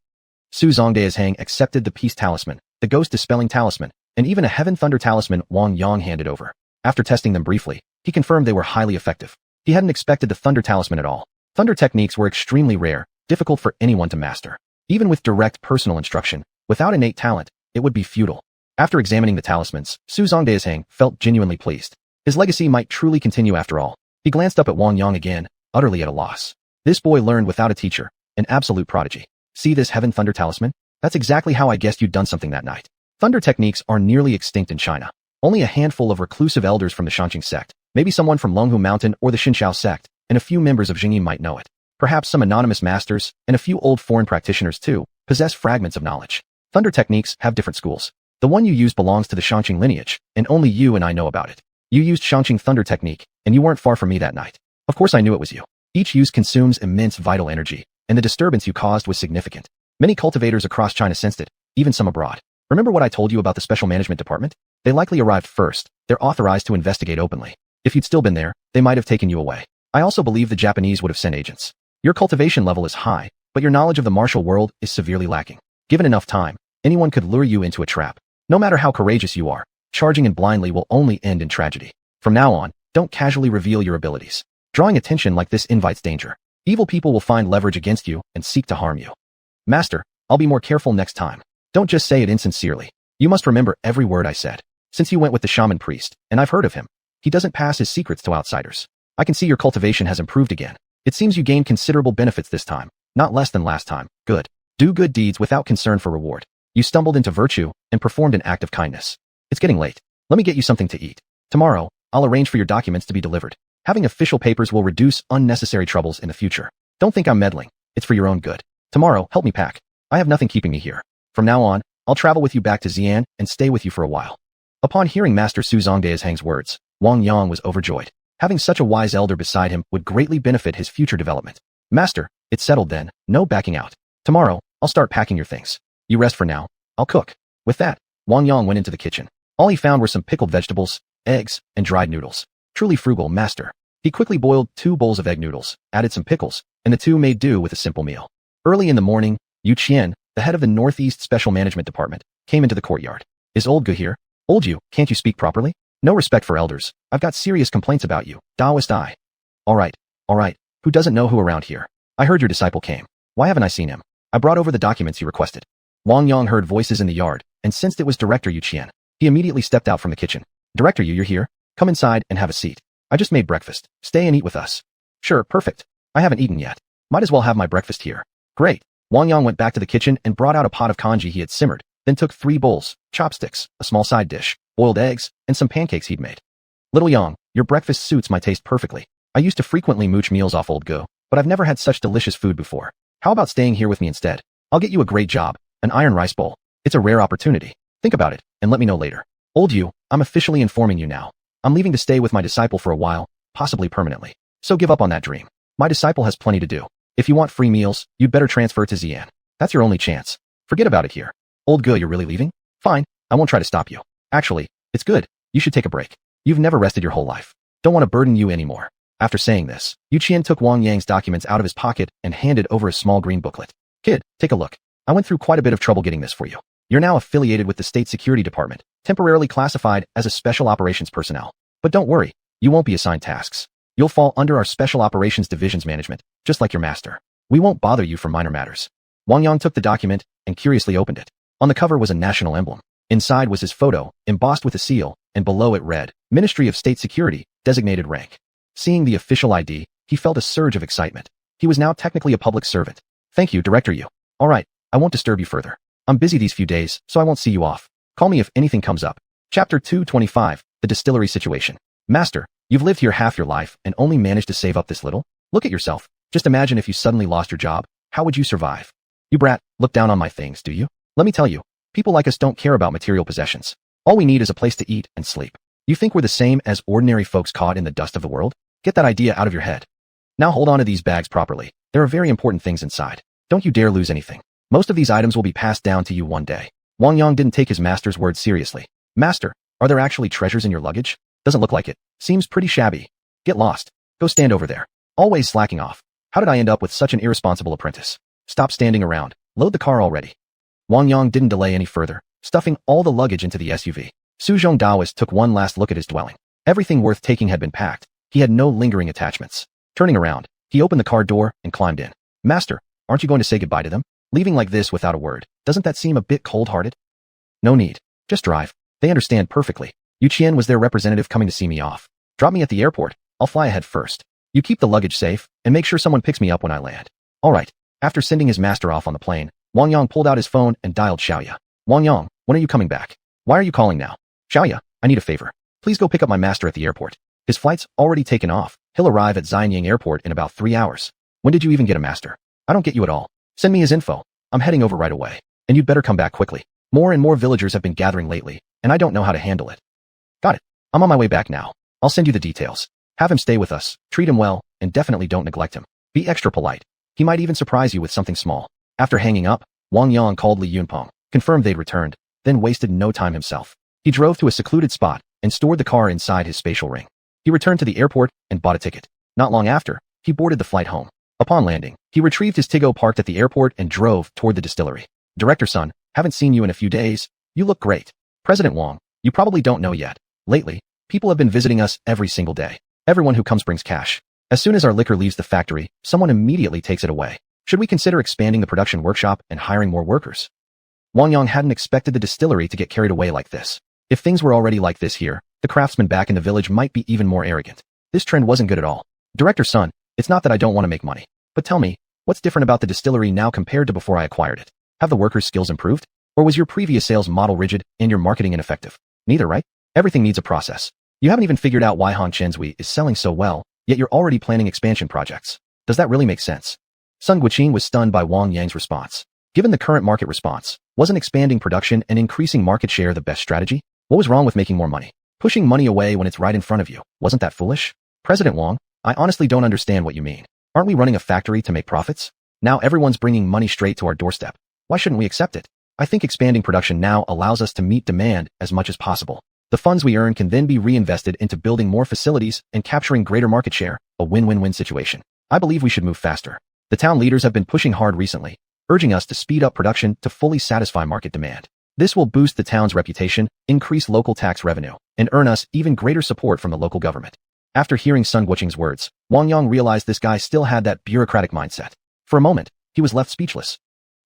Su Zongdaizhang accepted the peace talisman, the ghost dispelling talisman, and even a heaven thunder talisman Wang Yang handed over. After testing them briefly, he confirmed they were highly effective. He hadn't expected the thunder talisman at all. Thunder techniques were extremely rare, difficult for anyone to master. Even with direct personal instruction, without innate talent, it would be futile. After examining the talismans, Su Zongdaizhang felt genuinely pleased. His legacy might truly continue after all. He glanced up at Wang Yang again, utterly at a loss. This boy learned without a teacher, an absolute prodigy. See this heaven thunder talisman? That's exactly how I guessed you'd done something that night. Thunder techniques are nearly extinct in China. Only a handful of reclusive elders from the Xiuxian sect, maybe someone from Longhu Mountain or the Xinxiao sect, and a few members of Jingyi might know it. Perhaps some anonymous masters, and a few old foreign practitioners too, possess fragments of knowledge. Thunder techniques have different schools. The one you use belongs to the Xiuxian lineage, and only you and I know about it. You used Xiuxian thunder technique, and you weren't far from me that night. Of course I knew it was you. Each use consumes immense vital energy, and the disturbance you caused was significant. Many cultivators across China sensed it, even some abroad. Remember what I told you about the Special Management Department? They likely arrived first. They're authorized to investigate openly. If you'd still been there, they might have taken you away. I also believe the Japanese would have sent agents. Your cultivation level is high, but your knowledge of the martial world is severely lacking. Given enough time, anyone could lure you into a trap. No matter how courageous you are, charging in blindly will only end in tragedy. From now on, don't casually reveal your abilities. Drawing attention like this invites danger. Evil people will find leverage against you and seek to harm you. Master, I'll be more careful next time. Don't just say it insincerely. You must remember every word I said. Since you went with the shaman priest, and I've heard of him, he doesn't pass his secrets to outsiders. I can see your cultivation has improved again. It seems you gained considerable benefits this time, not less than last time. Good. Do good deeds without concern for reward. You stumbled into virtue and performed an act of kindness. It's getting late. Let me get you something to eat. Tomorrow, I'll arrange for your documents to be delivered. Having official papers will reduce unnecessary troubles in the future. Don't think I'm meddling. It's for your own good. Tomorrow, help me pack. I have nothing keeping me here. From now on, I'll travel with you back to Xi'an and stay with you for a while. Upon hearing Master Su Zongdaizhang's words, Wang Yang was overjoyed. Having such a wise elder beside him would greatly benefit his future development. Master, it's settled then, no backing out. Tomorrow, I'll start packing your things. You rest for now. I'll cook. With that, Wang Yang went into the kitchen. All he found were some pickled vegetables, eggs, and dried noodles. Truly frugal master. He quickly boiled 2 bowls of egg noodles, added some pickles, and the two made do with a simple meal. Early in the morning, Xiuxian, the head of the Northeast Special Management Department, came into the courtyard. Is old Gu here? Old you, can't you speak properly? No respect for elders. I've got serious complaints about you. Taoist I. Alright. Who doesn't know who around here? I heard your disciple came. Why haven't I seen him? I brought over the documents you requested. Wang Yang heard voices in the yard, and sensed it was Director Xiuxian. He immediately stepped out from the kitchen. Director Yu, you're here? Come inside and have a seat. I just made breakfast. Stay and eat with us. Sure, perfect. I haven't eaten yet. Might as well have my breakfast here. Great. Wang Yang went back to the kitchen and brought out a pot of congee he had simmered, then took 3 bowls, chopsticks, a small side dish, boiled eggs, and some pancakes he'd made. Little Yang, your breakfast suits my taste perfectly. I used to frequently mooch meals off old Go, but I've never had such delicious food before. How about staying here with me instead? I'll get you a great job, an iron rice bowl. It's a rare opportunity. Think about it, and let me know later. Old you, I'm officially informing you now. I'm leaving to stay with my disciple for a while, possibly permanently. So give up on that dream. My disciple has plenty to do. If you want free meals, you'd better transfer to Xian. That's your only chance. Forget about it here. Old Go, you're really leaving? Fine, I won't try to stop you. Actually, it's good. You should take a break. You've never rested your whole life. Don't want to burden you anymore. After saying this, Xiuxian took Wang Yang's documents out of his pocket and handed over a small green booklet. Kid, take a look. I went through quite a bit of trouble getting this for you. You're now affiliated with the State Security Department, temporarily classified as a Special Operations personnel. But don't worry, you won't be assigned tasks. You'll fall under our Special Operations Division's management, just like your master. We won't bother you for minor matters. Wang Yang took the document and curiously opened it. On the cover was a national emblem. Inside was his photo, embossed with a seal, and below it read, Ministry of State Security, designated rank. Seeing the official ID, he felt a surge of excitement. He was now technically a public servant. Thank you, Director Yu. All right, I won't disturb you further. I'm busy these few days, so I won't see you off. Call me if anything comes up. Chapter 225, The Distillery Situation. Master, you've lived here half your life and only managed to save up this little? Look at yourself. Just imagine if you suddenly lost your job. How would you survive? You brat, look down on my things, do you? Let me tell you, people like us don't care about material possessions. All we need is a place to eat and sleep. You think we're the same as ordinary folks caught in the dust of the world? Get that idea out of your head. Now hold on to these bags properly. There are very important things inside. Don't you dare lose anything. Most of these items will be passed down to you one day. Wang Yang didn't take his master's words seriously. Master, are there actually treasures in your luggage? Doesn't look like it. Seems pretty shabby. Get lost. Go stand over there. Always slacking off. How did I end up with such an irresponsible apprentice? Stop standing around. Load the car already. Wang Yang didn't delay any further, stuffing all the luggage into the SUV. Suzhong Daoist took one last look at his dwelling. Everything worth taking had been packed. He had no lingering attachments. Turning around, he opened the car door and climbed in. Master, aren't you going to say goodbye to them? Leaving like this without a word, doesn't that seem a bit cold-hearted? No need. Just drive. They understand perfectly. Xiuxian was their representative coming to see me off. Drop me at the airport. I'll fly ahead first. You keep the luggage safe, and make sure someone picks me up when I land. All right. After sending his master off on the plane, Wang Yang pulled out his phone and dialed Xiaoya. Wang Yang, when are you coming back? Why are you calling now? Xiaoya, I need a favor. Please go pick up my master at the airport. His flight's already taken off. He'll arrive at Xianyang Airport in about 3 hours. When did you even get a master? I don't get you at all. Send me his info. I'm heading over right away. And you'd better come back quickly. More and more villagers have been gathering lately, and I don't know how to handle it. Got it. I'm on my way back now. I'll send you the details. Have him stay with us, treat him well, and definitely don't neglect him. Be extra polite. He might even surprise you with something small. After hanging up, Wang Yang called Li Yunpeng, confirmed they'd returned, then wasted no time himself. He drove to a secluded spot and stored the car inside his spatial ring. He returned to the airport and bought a ticket. Not long after, he boarded the flight home. Upon landing, he retrieved his Tigo parked at the airport and drove toward the distillery. Director Sun, haven't seen you in a few days. You look great. President Wang, you probably don't know yet. Lately, people have been visiting us every single day. Everyone who comes brings cash. As soon as our liquor leaves the factory, someone immediately takes it away. Should we consider expanding the production workshop and hiring more workers? Wang Yang hadn't expected the distillery to get carried away like this. If things were already like this here, the craftsmen back in the village might be even more arrogant. This trend wasn't good at all. Director Sun, it's not that I don't want to make money. But tell me, what's different about the distillery now compared to before I acquired it? Have the workers' skills improved? Or was your previous sales model rigid and your marketing ineffective? Neither, right? Everything needs a process. You haven't even figured out why Han Chen's is selling so well, yet you're already planning expansion projects. Does that really make sense? Sun Guoqing was stunned by Wang Yang's response. Given the current market response, wasn't expanding production and increasing market share the best strategy? What was wrong with making more money? Pushing money away when it's right in front of you, wasn't that foolish? President Wang, I honestly don't understand what you mean. Aren't we running a factory to make profits? Now everyone's bringing money straight to our doorstep. Why shouldn't we accept it? I think expanding production now allows us to meet demand as much as possible. The funds we earn can then be reinvested into building more facilities and capturing greater market share, a win-win-win situation. I believe we should move faster. The town leaders have been pushing hard recently, urging us to speed up production to fully satisfy market demand. This will boost the town's reputation, increase local tax revenue, and earn us even greater support from the local government. After hearing Sun Guoqing's words, Wang Yang realized this guy still had that bureaucratic mindset. For a moment, he was left speechless.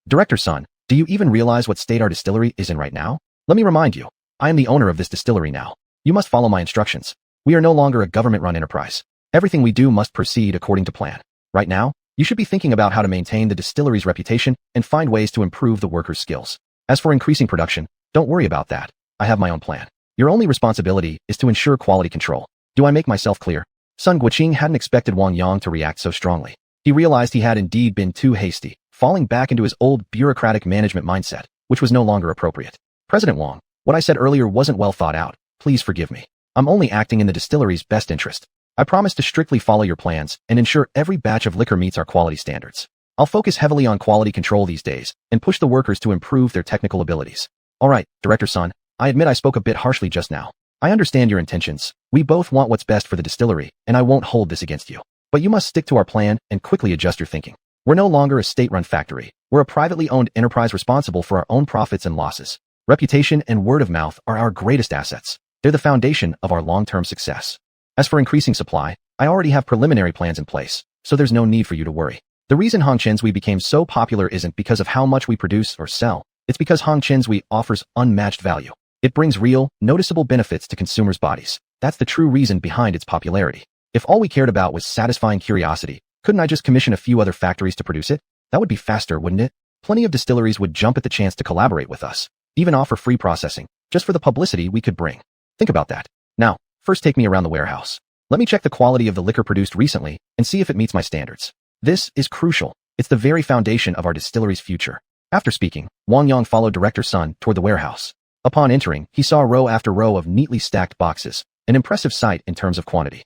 Director Sun, do you even realize what state our distillery is in right now? Let me remind you, I am the owner of this distillery now. You must follow my instructions. We are no longer a government-run enterprise. Everything we do must proceed according to plan. Right now, you should be thinking about how to maintain the distillery's reputation and find ways to improve the workers' skills. As for increasing production, don't worry about that. I have my own plan. Your only responsibility is to ensure quality control. Do I make myself clear? Sun Guoqing hadn't expected Wang Yang to react so strongly. He realized he had indeed been too hasty, falling back into his old bureaucratic management mindset, which was no longer appropriate. President Wang, what I said earlier wasn't well thought out. Please forgive me. I'm only acting in the distillery's best interest. I promise to strictly follow your plans and ensure every batch of liquor meets our quality standards. I'll focus heavily on quality control these days and push the workers to improve their technical abilities. All right, Director Sun, I admit I spoke a bit harshly just now. I understand your intentions. We both want what's best for the distillery, and I won't hold this against you. But you must stick to our plan and quickly adjust your thinking. We're no longer a state-run factory. We're a privately owned enterprise responsible for our own profits and losses. Reputation and word of mouth are our greatest assets. They're the foundation of our long-term success. As for increasing supply, I already have preliminary plans in place, so there's no need for you to worry. The reason Hongqinsui became so popular isn't because of how much we produce or sell. It's because Hongqinsui offers unmatched value. It brings real, noticeable benefits to consumers' bodies. That's the true reason behind its popularity. If all we cared about was satisfying curiosity, couldn't I just commission a few other factories to produce it? That would be faster, wouldn't it? Plenty of distilleries would jump at the chance to collaborate with us, even offer free processing, just for the publicity we could bring. Think about that. Now, first take me around the warehouse. Let me check the quality of the liquor produced recently and see if it meets my standards. This is crucial. It's the very foundation of our distillery's future. After speaking, Wang Yang followed Director Sun toward the warehouse. Upon entering, he saw row after row of neatly stacked boxes, an impressive sight in terms of quantity.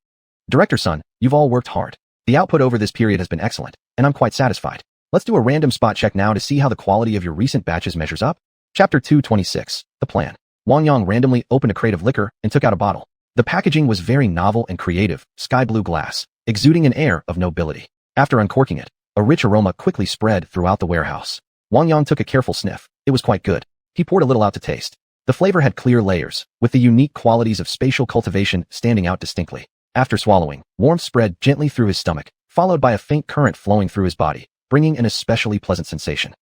Director Sun, you've all worked hard. The output over this period has been excellent, and I'm quite satisfied. Let's do a random spot check now to see how the quality of your recent batches measures up. Chapter 226, The Plan. Wang Yang randomly opened a crate of liquor and took out a bottle. The packaging was very novel and creative, sky blue glass, exuding an air of nobility. After uncorking it, a rich aroma quickly spread throughout the warehouse. Wang Yang took a careful sniff. It was quite good. He poured a little out to taste. The flavor had clear layers, with the unique qualities of spatial cultivation standing out distinctly. After swallowing, warmth spread gently through his stomach, followed by a faint current flowing through his body, bringing an especially pleasant sensation.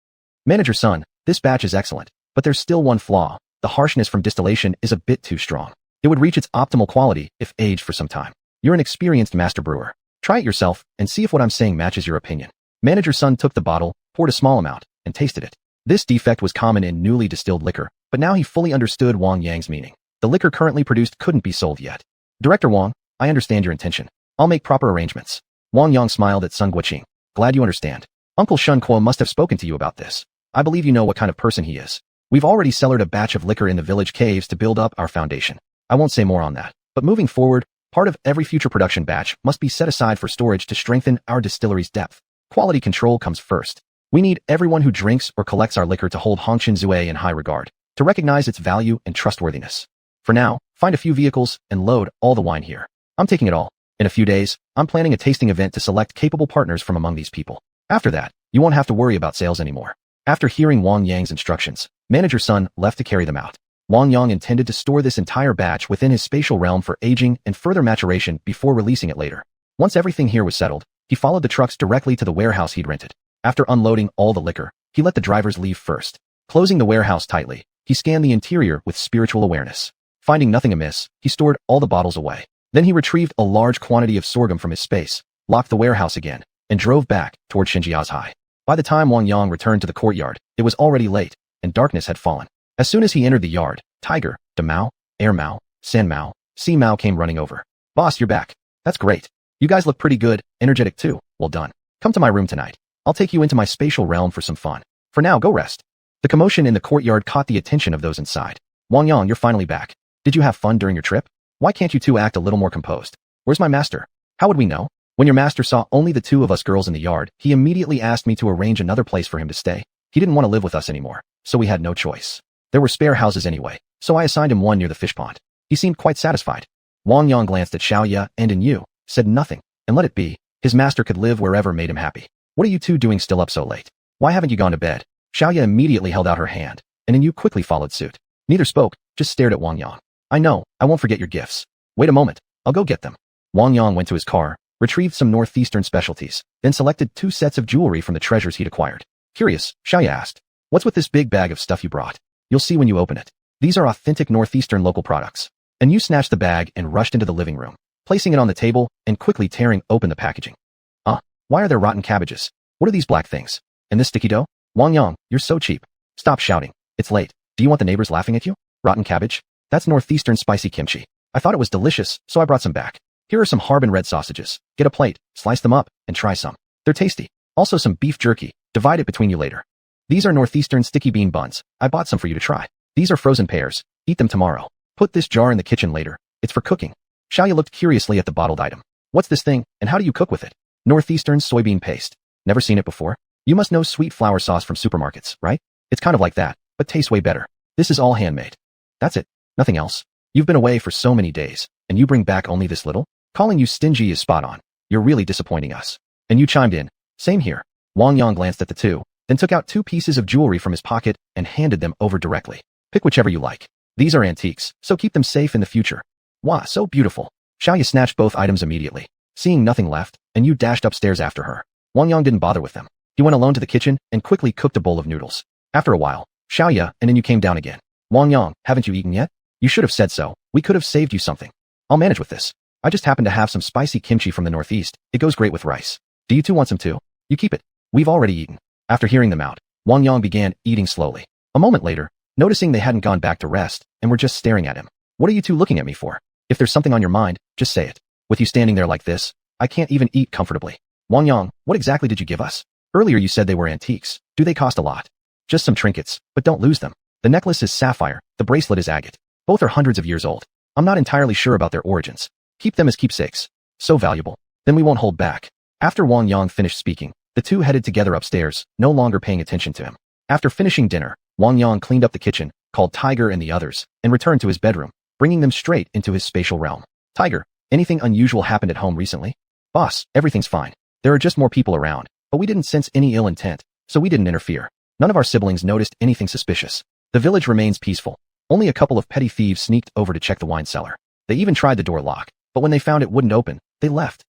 Manager Sun, this batch is excellent, but there's still one flaw. The harshness from distillation is a bit too strong. It would reach its optimal quality if aged for some time. You're an experienced master brewer. Try it yourself and see if what I'm saying matches your opinion. Manager Sun took the bottle, poured a small amount, and tasted it. This defect was common in newly distilled liquor, but now he fully understood Wang Yang's meaning. The liquor currently produced couldn't be sold yet. Director Wang, I understand your intention. I'll make proper arrangements. Wang Yang smiled at Sun Guoqing. Glad you understand. Uncle Shun Kuo must have spoken to you about this. I believe you know what kind of person he is. We've already cellared a batch of liquor in the village caves to build up our foundation. I won't say more on that. But moving forward, part of every future production batch must be set aside for storage to strengthen our distillery's depth. Quality control comes first. We need everyone who drinks or collects our liquor to hold Hongqinsui in high regard, to recognize its value and trustworthiness. For now, find a few vehicles and load all the wine here. I'm taking it all. In a few days, I'm planning a tasting event to select capable partners from among these people. After that, you won't have to worry about sales anymore. After hearing Wang Yang's instructions, Manager Sun left to carry them out. Wang Yang intended to store this entire batch within his spatial realm for aging and further maturation before releasing it later. Once everything here was settled, he followed the trucks directly to the warehouse he'd rented. After unloading all the liquor, he let the drivers leave first. Closing the warehouse tightly, he scanned the interior with spiritual awareness. Finding nothing amiss, he stored all the bottles away. Then he retrieved a large quantity of sorghum from his space, locked the warehouse again, and drove back toward Shenjiazhai. By the time Wang Yang returned to the courtyard, it was already late, and darkness had fallen. As soon as he entered the yard, Tiger, Da Mao, Air Mao, San Mao, Sea Mao came running over. Boss, you're back. That's great. You guys look pretty good, energetic too. Well done. Come to my room tonight. I'll take you into my spatial realm for some fun. For now, go rest. The commotion in the courtyard caught the attention of those inside. Wang Yang, you're finally back. Did you have fun during your trip? Why can't you two act a little more composed? Where's my master? How would we know? When your master saw only the two of us girls in the yard, he immediately asked me to arrange another place for him to stay. He didn't want to live with us anymore, so we had no choice. There were spare houses anyway, so I assigned him one near the fish pond. He seemed quite satisfied. Wang Yang glanced at Xiaoya and in Yu, said nothing, and let it be. His master could live wherever made him happy. What are you two doing still up so late? Why haven't you gone to bed? Xiaoya immediately held out her hand. and then you quickly followed suit. Neither spoke, just stared at Wang Yang. I know, I won't forget your gifts. Wait a moment, I'll go get them. Wang Yang went to his car, retrieved some northeastern specialties, then selected 2 sets of jewelry from the treasures he'd acquired. Curious, Xiaoya asked, what's with this big bag of stuff you brought? You'll see when you open it. These are authentic northeastern local products. And you snatched the bag and rushed into the living room, placing it on the table and quickly tearing open the packaging. Why are there rotten cabbages? What are these black things? And this sticky dough? Wang Yang, you're so cheap. Stop shouting. It's late. Do you want the neighbors laughing at you? Rotten cabbage? That's northeastern spicy kimchi. I thought it was delicious, so I brought some back. Here are some Harbin red sausages. Get a plate, slice them up, and try some. They're tasty. Also some beef jerky. Divide it between you later. These are northeastern sticky bean buns. I bought some for you to try. These are frozen pears. Eat them tomorrow. Put this jar in the kitchen later. It's for cooking. Xiaoya looked curiously at the bottled item. What's this thing, and how do you cook with it? Northeastern soybean paste. Never seen it before? You must know sweet flour sauce from supermarkets, right? It's kind of like that, but tastes way better. This is all handmade. That's it. Nothing else. You've been away for so many days, and you bring back only this little? Calling you stingy is spot on. You're really disappointing us. And you chimed in. Same here. Wang Yang glanced at the 2, then took out 2 pieces of jewelry from his pocket and handed them over directly. Pick whichever you like. These are antiques, so keep them safe in the future. Wow, so beautiful. Xiaoya snatched both items immediately. Seeing nothing left, and you dashed upstairs after her. Wang Yang didn't bother with them. He went alone to the kitchen and quickly cooked a bowl of noodles. After a while, Xiaoya and then you came down again. Wang Yang, haven't you eaten yet? You should have said so. We could have saved you something. I'll manage with this. I just happen to have some spicy kimchi from the northeast. It goes great with rice. Do you 2 want some too? You keep it. We've already eaten. After hearing them out, Wang Yang began eating slowly. A moment later, noticing they hadn't gone back to rest and were just staring at him. What are you 2 looking at me for? If there's something on your mind, just say it. With you standing there like this, I can't even eat comfortably. Wang Yang, what exactly did you give us? Earlier you said they were antiques. Do they cost a lot? Just some trinkets, but don't lose them. The necklace is sapphire, the bracelet is agate. Both are hundreds of years old. I'm not entirely sure about their origins. Keep them as keepsakes. So valuable. Then we won't hold back. After Wang Yang finished speaking, the 2 headed together upstairs, no longer paying attention to him. After finishing dinner, Wang Yang cleaned up the kitchen, called Tiger and the others, and returned to his bedroom, bringing them straight into his spatial realm. Tiger, anything unusual happened at home recently? Boss, everything's fine. There are just more people around, but we didn't sense any ill intent, so we didn't interfere. None of our siblings noticed anything suspicious. The village remains peaceful. Only a couple of petty thieves sneaked over to check the wine cellar. They even tried the door lock, but when they found it wouldn't open, they left.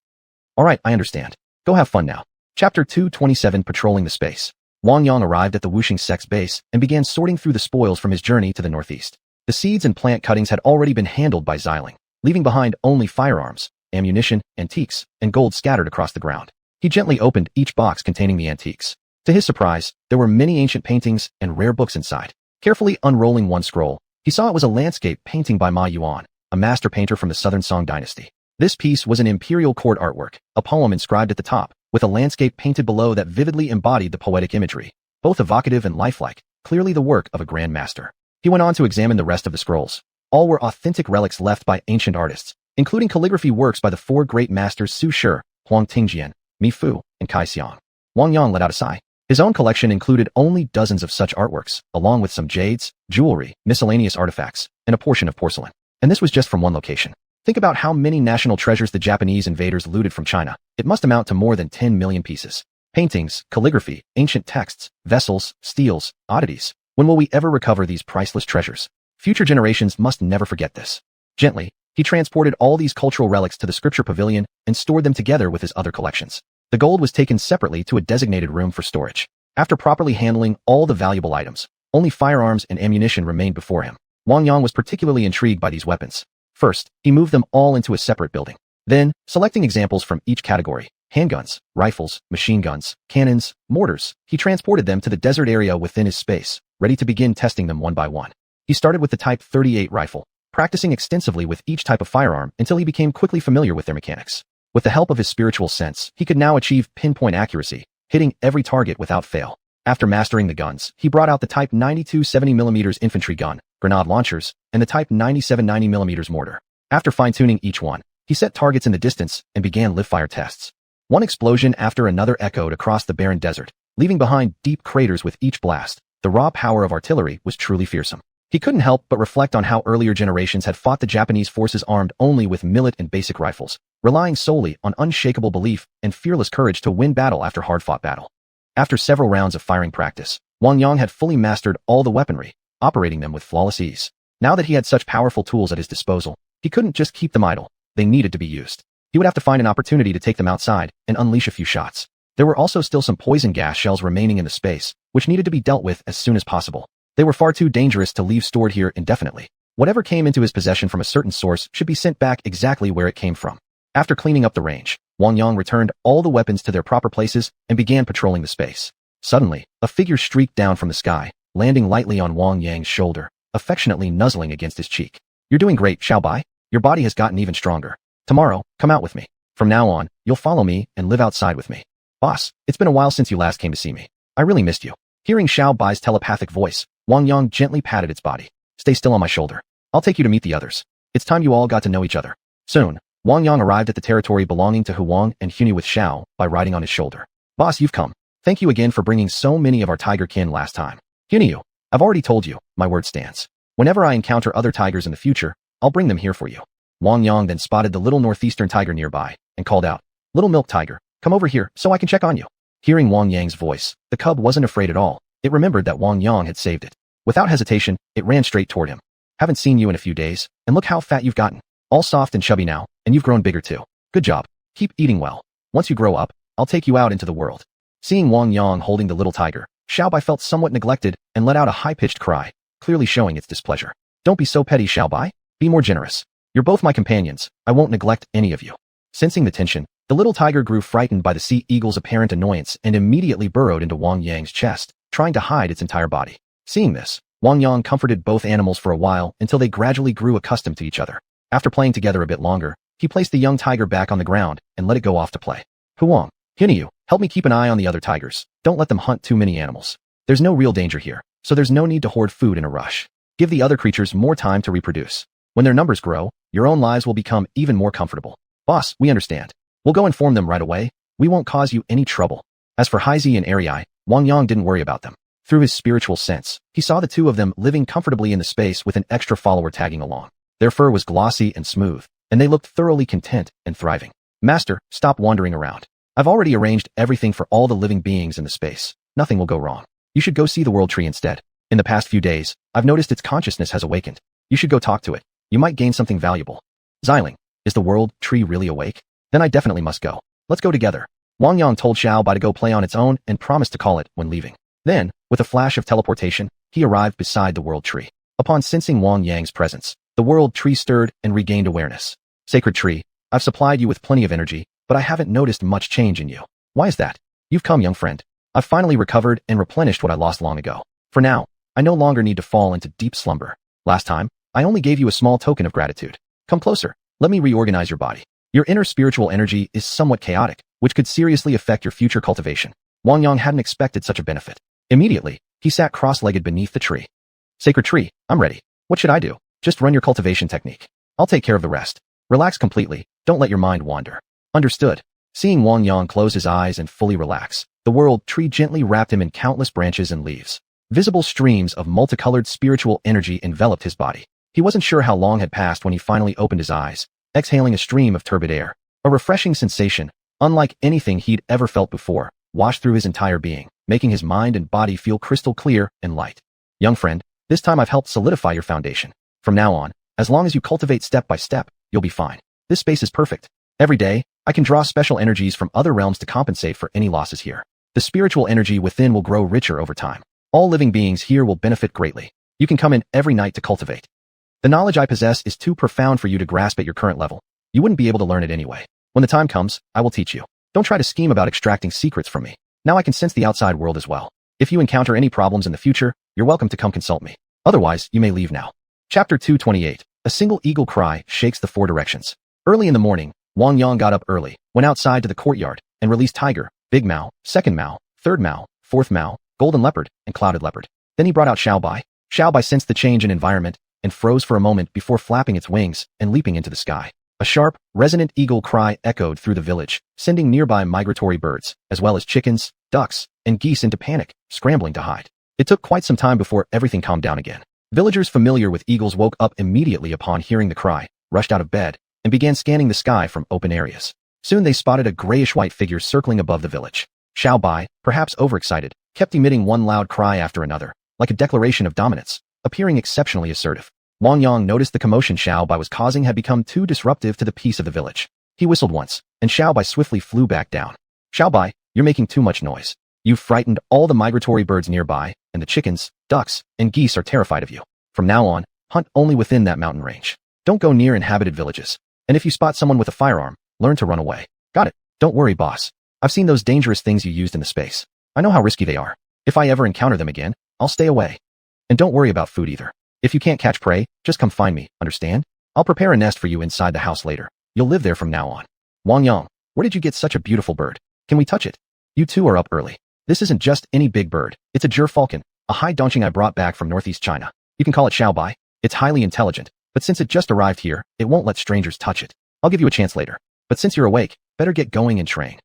Alright, I understand. Go have fun now. Chapter 227 Patrolling the Space. Wang Yang arrived at the Wuxing sect's base and began sorting through the spoils from his journey to the northeast. The seeds and plant cuttings had already been handled by Xiling, leaving behind only firearms, ammunition, antiques, and gold scattered across the ground. He gently opened each box containing the antiques. To his surprise, there were many ancient paintings and rare books inside. Carefully unrolling one scroll, he saw it was a landscape painting by Ma Yuan, a master painter from the Southern Song dynasty. This piece was an imperial court artwork, a poem inscribed at the top, with a landscape painted below that vividly embodied the poetic imagery, both evocative and lifelike, clearly the work of a grand master. He went on to examine the rest of the scrolls. All were authentic relics left by ancient artists, including calligraphy works by the 4 great masters Su Shi, Huang Tingjian, Mi Fu, and xiuxian. Wang Yang let out a sigh. His own collection included only dozens of such artworks, along with some jades, jewelry, miscellaneous artifacts, and a portion of porcelain. And this was just from one location. Think about how many national treasures the Japanese invaders looted from China. It must amount to more than 10 million pieces. Paintings, calligraphy, ancient texts, vessels, steels, oddities. When will we ever recover these priceless treasures? Future generations must never forget this. Gently, he transported all these cultural relics to the scripture pavilion and stored them together with his other collections. The gold was taken separately to a designated room for storage. After properly handling all the valuable items, only firearms and ammunition remained before him. Wang Yang was particularly intrigued by these weapons. First, he moved them all into a separate building. Then, selecting examples from each category, handguns, rifles, machine guns, cannons, mortars, he transported them to the desert area within his space, ready to begin testing them one by one. He started with the Type 38 rifle, practicing extensively with each type of firearm until he became quickly familiar with their mechanics. With the help of his spiritual sense, he could now achieve pinpoint accuracy, hitting every target without fail. After mastering the guns, he brought out the Type 92 70mm infantry gun, grenade launchers, and the Type 97 90mm mortar. After fine-tuning each one, he set targets in the distance and began live-fire tests. One explosion after another echoed across the barren desert, leaving behind deep craters with each blast. The raw power of artillery was truly fearsome. He couldn't help but reflect on how earlier generations had fought the Japanese forces armed only with millet and basic rifles, relying solely on unshakable belief and fearless courage to win battle after hard-fought battle. After several rounds of firing practice, Wang Yang had fully mastered all the weaponry, operating them with flawless ease. Now that he had such powerful tools at his disposal, he couldn't just keep them idle. They needed to be used. He would have to find an opportunity to take them outside and unleash a few shots. There were also still some poison gas shells remaining in the space, which needed to be dealt with as soon as possible. They were far too dangerous to leave stored here indefinitely. Whatever came into his possession from a certain source should be sent back exactly where it came from. After cleaning up the range, Wang Yang returned all the weapons to their proper places and began patrolling the space. Suddenly, a figure streaked down from the sky, landing lightly on Wang Yang's shoulder, affectionately nuzzling against his cheek. "You're doing great, Xiaobai. Your body has gotten even stronger. Tomorrow, come out with me. From now on, you'll follow me and live outside with me. Boss, it's been a while since you last came to see me. I really missed you." Hearing Xiaobai's telepathic voice, Wang Yang gently patted its body. "Stay still on my shoulder. I'll take you to meet the others. It's time you all got to know each other." Soon, Wang Yang arrived at the territory belonging to Huang and Huni with Xiao by riding on his shoulder. "Boss, you've come. Thank you again for bringing so many of our tiger kin last time. Huni, I've already told you, my word stands. Whenever I encounter other tigers in the future, I'll bring them here for you." Wang Yang then spotted the little northeastern tiger nearby and called out, "Little milk tiger, come over here so I can check on you." Hearing Wang Yang's voice, the cub wasn't afraid at all. It remembered that Wang Yang had saved it. Without hesitation, it ran straight toward him. "Haven't seen you in a few days, and look how fat you've gotten. All soft and chubby now, and you've grown bigger too. Good job. Keep eating well. Once you grow up, I'll take you out into the world." Seeing Wang Yang holding the little tiger, Xiaobai felt somewhat neglected and let out a high-pitched cry, clearly showing its displeasure. "Don't be so petty, Xiaobai. Be more generous. You're both my companions. I won't neglect any of you." Sensing the tension, the little tiger grew frightened by the sea eagle's apparent annoyance and immediately burrowed into Wang Yang's chest, trying to hide its entire body. Seeing this, Wang Yang comforted both animals for a while until they gradually grew accustomed to each other. After playing together a bit longer, he placed the young tiger back on the ground and let it go off to play. "Huang, Hinyu, help me keep an eye on the other tigers. Don't let them hunt too many animals. There's no real danger here, so there's no need to hoard food in a rush. Give the other creatures more time to reproduce. When their numbers grow, your own lives will become even more comfortable." "Boss, we understand. We'll go inform them right away. We won't cause you any trouble." As for Haizi and Arii, Wang Yang didn't worry about them. Through his spiritual sense, he saw the two of them living comfortably in the space with an extra follower tagging along. Their fur was glossy and smooth, and they looked thoroughly content and thriving. "Master, stop wandering around. I've already arranged everything for all the living beings in the space. Nothing will go wrong. You should go see the world tree instead. In the past few days, I've noticed its consciousness has awakened. You should go talk to it. You might gain something valuable." "Xiling, is the world tree really awake? Then I definitely must go. Let's go together." Wang Yang told Xiaobai to go play on its own and promised to call it when leaving. Then, with a flash of teleportation, he arrived beside the world tree. Upon sensing Wang Yang's presence, the world tree stirred and regained awareness. "Sacred tree, I've supplied you with plenty of energy, but I haven't noticed much change in you. Why is that? You've come, young friend. I've finally recovered and replenished what I lost long ago. For now, I no longer need to fall into deep slumber. Last time, I only gave you a small token of gratitude. Come closer. Let me reorganize your body. Your inner spiritual energy is somewhat chaotic, which could seriously affect your future cultivation." Wang Yang hadn't expected such a benefit. Immediately, he sat cross-legged beneath the tree. "Sacred tree, I'm ready. What should I do? Just run your cultivation technique. I'll take care of the rest. Relax completely. Don't let your mind wander." "Understood." Seeing Wang Yang close his eyes and fully relax, the world tree gently wrapped him in countless branches and leaves. Visible streams of multicolored spiritual energy enveloped his body. He wasn't sure how long had passed when he finally opened his eyes, exhaling a stream of turbid air. A refreshing sensation, unlike anything he'd ever felt before, washed through his entire being, making his mind and body feel crystal clear and light. "Young friend, this time I've helped solidify your foundation. From now on, as long as you cultivate step by step, you'll be fine. This space is perfect. Every day, I can draw special energies from other realms to compensate for any losses here. The spiritual energy within will grow richer over time. All living beings here will benefit greatly. You can come in every night to cultivate. The knowledge I possess is too profound for you to grasp at your current level. You wouldn't be able to learn it anyway. When the time comes, I will teach you. Don't try to scheme about extracting secrets from me. Now I can sense the outside world as well. If you encounter any problems in the future, you're welcome to come consult me. Otherwise, you may leave now." Chapter 228. A single eagle cry shakes the four directions. Early in the morning, Wang Yang got up early, went outside to the courtyard, and released Tiger, Big Mao, Second Mao, Third Mao, Fourth Mao, Golden Leopard, and Clouded Leopard. Then he brought out Xiaobai. Xiaobai sensed the change in environment and froze for a moment before flapping its wings and leaping into the sky. A sharp, resonant eagle cry echoed through the village, sending nearby migratory birds, as well as chickens, ducks, and geese into panic, scrambling to hide. It took quite some time before everything calmed down again. Villagers familiar with eagles woke up immediately upon hearing the cry, rushed out of bed, and began scanning the sky from open areas. Soon they spotted a grayish-white figure circling above the village. Xiaobai, perhaps overexcited, kept emitting one loud cry after another, like a declaration of dominance. appearing exceptionally assertive. Wang Yang noticed the commotion Xiao Bai was causing had become too disruptive to the peace of the village. He whistled once, and Xiao Bai swiftly flew back down. Xiao Bai, you're making too much noise. You've frightened all the migratory birds nearby, and the chickens, ducks, and geese are terrified of you. From now on, hunt only within that mountain range. Don't go near inhabited villages. And if you spot someone with a firearm, learn to run away. Got it? Don't worry, boss. I've seen those dangerous things you used in the space. I know how risky they are. If I ever encounter them again, I'll stay away. And don't worry about food either. If you can't catch prey, just come find me, understand? I'll prepare a nest for you inside the house later. You'll live there from now on. Wang Yang, where did you get such a beautiful bird? Can we touch it? You two are up early. This isn't just any big bird. It's a gerfalcon, a high donching I brought back from northeast China. You can call it Xiao Bai. It's highly intelligent, but since it just arrived here, it won't let strangers touch it. I'll give you a chance later. But since you're awake, better get going and train.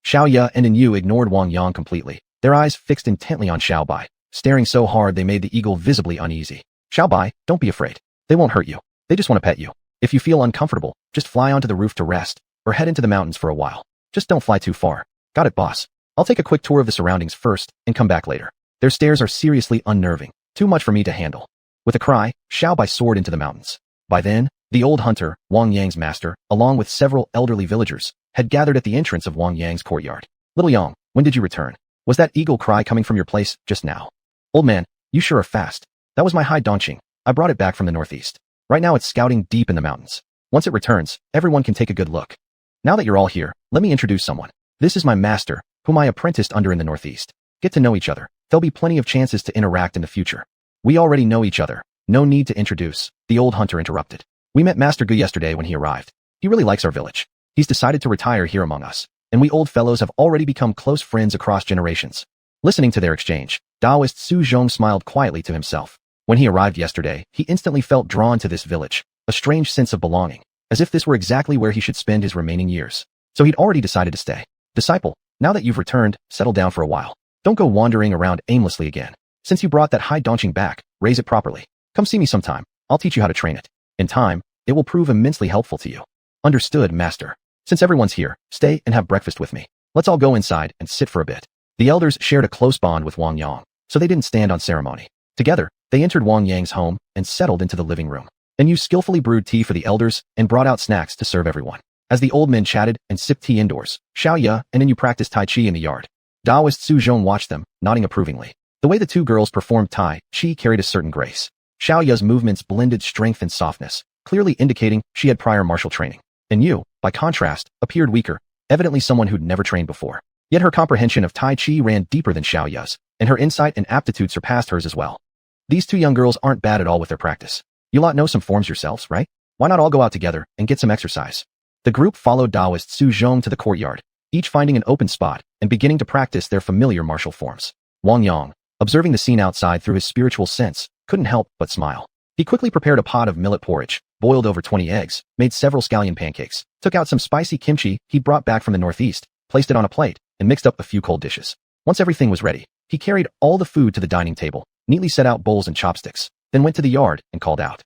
Xiao Ya and Yu ignored Wang Yang completely, their eyes fixed intently on Xiao Bai, staring so hard they made the eagle visibly uneasy. Xiao Bai, don't be afraid. They won't hurt you. They just want to pet you. If you feel uncomfortable, just fly onto the roof to rest, or head into the mountains for a while. Just don't fly too far. Got it, boss. I'll take a quick tour of the surroundings first, and come back later. Their stares are seriously unnerving, too much for me to handle. With a cry, Xiao Bai soared into the mountains. By then, the old hunter, Wang Yang's master, along with several elderly villagers, had gathered at the entrance of Wang Yang's courtyard. Little Yang, when did you return? Was that eagle cry coming from your place just now? Old man, you sure are fast. That was my high donching. I brought it back from the northeast. Right now it's scouting deep in the mountains. Once it returns, everyone can take a good look. Now that you're all here, let me introduce someone. This is my master, whom I apprenticed under in the northeast. Get to know each other. There'll be plenty of chances to interact in the future. We already know each other. No need to introduce, the old hunter interrupted. We met Master Gu yesterday when he arrived. He really likes our village. He's decided to retire here among us, and we old fellows have already become close friends across generations. Listening to their exchange, Taoist Su Zhong smiled quietly to himself. When he arrived yesterday, he instantly felt drawn to this village, a strange sense of belonging, as if this were exactly where he should spend his remaining years. So he'd already decided to stay. Disciple, now that you've returned, settle down for a while. Don't go wandering around aimlessly again. Since you brought that high donching back, raise it properly. Come see me sometime. I'll teach you how to train it. In time, it will prove immensely helpful to you. Understood, master. Since everyone's here, stay and have breakfast with me. Let's all go inside and sit for a bit. The elders shared a close bond with Wang Yang, so they didn't stand on ceremony. Together, they entered Wang Yang's home and settled into the living room. And Yu skillfully brewed tea for the elders and brought out snacks to serve everyone. As the old men chatted and sipped tea indoors, Xiao Ya and Yu practiced Tai Chi in the yard. Taoist Su Zhong watched them, nodding approvingly. The way the two girls performed Tai Chi carried a certain grace. Xiao Ya's movements blended strength and softness, clearly indicating she had prior martial training. And Yu, by contrast, appeared weaker, evidently someone who'd never trained before. Yet her comprehension of Tai Chi ran deeper than Xiao Ya's, and her insight and aptitude surpassed hers as well. These two young girls aren't bad at all with their practice. You lot know some forms yourselves, right? Why not all go out together and get some exercise? The group followed Taoist Su Zhong to the courtyard, each finding an open spot and beginning to practice their familiar martial forms. Wang Yang, observing the scene outside through his spiritual sense, couldn't help but smile. He quickly prepared a pot of millet porridge, boiled over 20 eggs, made several scallion pancakes, took out some spicy kimchi he'd brought back from the northeast, placed it on a plate, and mixed up a few cold dishes. Once everything was ready, he carried all the food to the dining table, neatly set out bowls and chopsticks, then went to the yard and called out.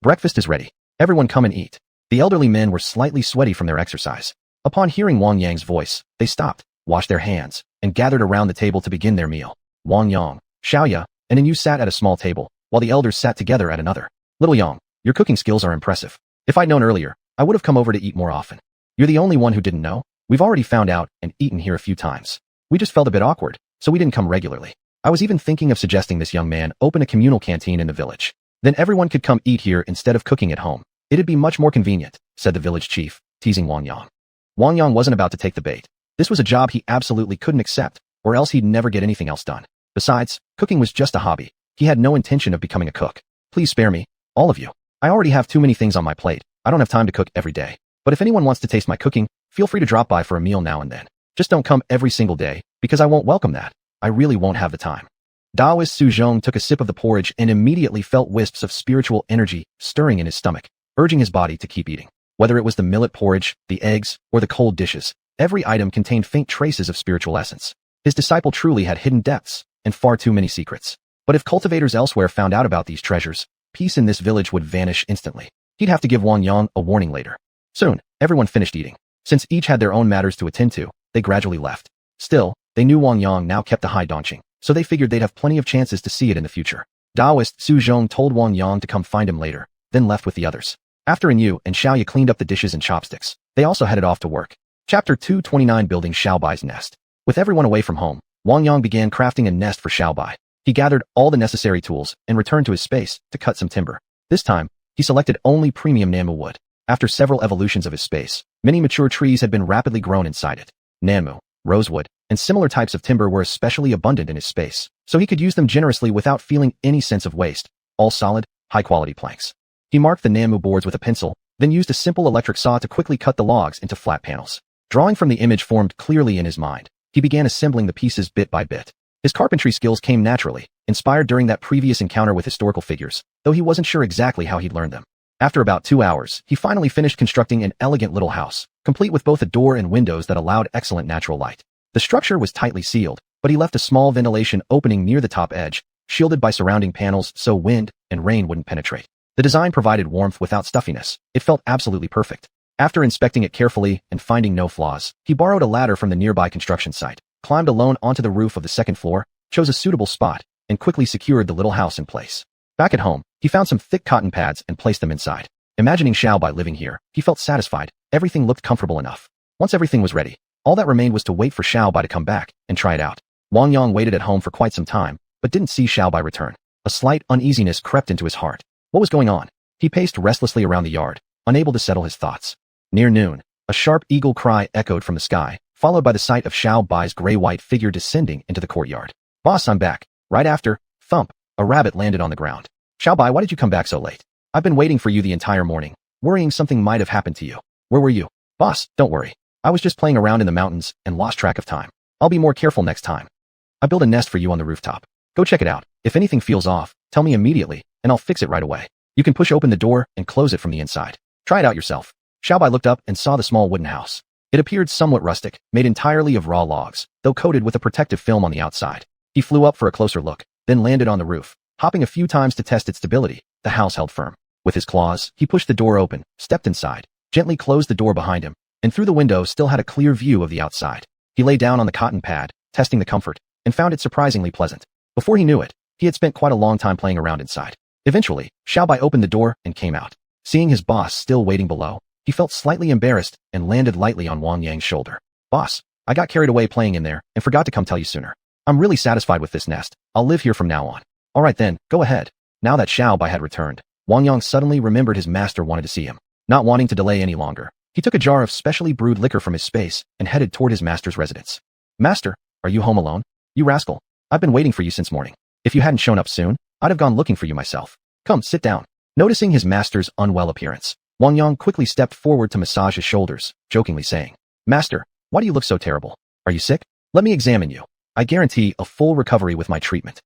Breakfast is ready. Everyone come and eat. The elderly men were slightly sweaty from their exercise. Upon hearing Wang Yang's voice, they stopped, washed their hands, and gathered around the table to begin their meal. Wang Yang, Xiao Ya, and Yu sat at a small table, while the elders sat together at another. Little Yang, your cooking skills are impressive. If I'd known earlier, I would have come over to eat more often. You're the only one who didn't know. We've already found out and eaten here a few times. We just felt a bit awkward, so we didn't come regularly. I was even thinking of suggesting this young man open a communal canteen in the village. Then everyone could come eat here instead of cooking at home. It'd be much more convenient, said the village chief, teasing Wang Yang. Wang Yang wasn't about to take the bait. This was a job he absolutely couldn't accept, or else he'd never get anything else done. Besides, cooking was just a hobby. He had no intention of becoming a cook. Please spare me, all of you. I already have too many things on my plate. I don't have time to cook every day. But if anyone wants to taste my cooking, feel free to drop by for a meal now and then. Just don't come every single day, because I won't welcome that. I really won't have the time. Taoist Su Zhong took a sip of the porridge and immediately felt wisps of spiritual energy stirring in his stomach, urging his body to keep eating. Whether it was the millet porridge, the eggs, or the cold dishes, every item contained faint traces of spiritual essence. His disciple truly had hidden depths and far too many secrets. But if cultivators elsewhere found out about these treasures, peace in this village would vanish instantly. He'd have to give Wang Yang a warning later. Soon, everyone finished eating. Since each had their own matters to attend to, they gradually left. Still, they knew Wang Yang now kept the high donching, so they figured they'd have plenty of chances to see it in the future. Taoist Su told Wang Yang to come find him later, then left with the others. After Yu and Xiaoya cleaned up the dishes and chopsticks, they also headed off to work. Chapter 229 Building Xiaobai's Nest. With everyone away from home, Wang Yang began crafting a nest for Xiaobai. He gathered all the necessary tools and returned to his space to cut some timber. This time, he selected only premium Nanmu wood. After several evolutions of his space, many mature trees had been rapidly grown inside it. Nanmu, rosewood, and similar types of timber were especially abundant in his space, so he could use them generously without feeling any sense of waste. All solid, high-quality planks. He marked the Nanmu boards with a pencil, then used a simple electric saw to quickly cut the logs into flat panels. Drawing from the image formed clearly in his mind, he began assembling the pieces bit by bit. His carpentry skills came naturally, inspired during that previous encounter with historical figures, though he wasn't sure exactly how he'd learned them. After about 2 hours, he finally finished constructing an elegant little house, complete with both a door and windows that allowed excellent natural light. The structure was tightly sealed, but he left a small ventilation opening near the top edge, shielded by surrounding panels so wind and rain wouldn't penetrate. The design provided warmth without stuffiness. It felt absolutely perfect. After inspecting it carefully and finding no flaws, he borrowed a ladder from the nearby construction site, climbed alone onto the roof of the second floor, chose a suitable spot, and quickly secured the little house in place. Back at home, he found some thick cotton pads and placed them inside. Imagining Xiaobai living here, he felt satisfied. Everything looked comfortable enough. Once everything was ready, all that remained was to wait for Xiaobai to come back and try it out. Wang Yang waited at home for quite some time, but didn't see Xiaobai return. A slight uneasiness crept into his heart. What was going on? He paced restlessly around the yard, unable to settle his thoughts. Near noon, a sharp eagle cry echoed from the sky, followed by the sight of Xiaobai's gray-white figure descending into the courtyard. "Boss, I'm back." Right after, thump, a rabbit landed on the ground. "Xiaobai, why did you come back so late? I've been waiting for you the entire morning, worrying something might have happened to you. Where were you?" "Boss, don't worry. I was just playing around in the mountains and lost track of time. I'll be more careful next time. I built a nest for you on the rooftop. Go check it out. If anything feels off, tell me immediately, and I'll fix it right away. You can push open the door and close it from the inside. Try it out yourself." Xiaobai looked up and saw the small wooden house. It appeared somewhat rustic, made entirely of raw logs, though coated with a protective film on the outside. He flew up for a closer look, then landed on the roof. Hopping a few times to test its stability, the house held firm. With his claws, he pushed the door open, stepped inside, gently closed the door behind him, and through the window still had a clear view of the outside. He lay down on the cotton pad, testing the comfort, and found it surprisingly pleasant. Before he knew it, he had spent quite a long time playing around inside. Eventually, Xiaobai opened the door and came out. Seeing his boss still waiting below, he felt slightly embarrassed and landed lightly on Wang Yang's shoulder. "Boss, I got carried away playing in there and forgot to come tell you sooner. I'm really satisfied with this nest. I'll live here from now on." "All right then, go ahead." Now that Xiaobai had returned, Wang Yang suddenly remembered his master wanted to see him. Not wanting to delay any longer, he took a jar of specially brewed liquor from his space and headed toward his master's residence. "Master, are you home alone? You rascal. I've been waiting for you since morning. If you hadn't shown up soon, I'd have gone looking for you myself. Come, sit down." Noticing his master's unwell appearance, Wang Yang quickly stepped forward to massage his shoulders, jokingly saying, "Master, why do you look so terrible? Are you sick? Let me examine you. I guarantee a full recovery with my treatment."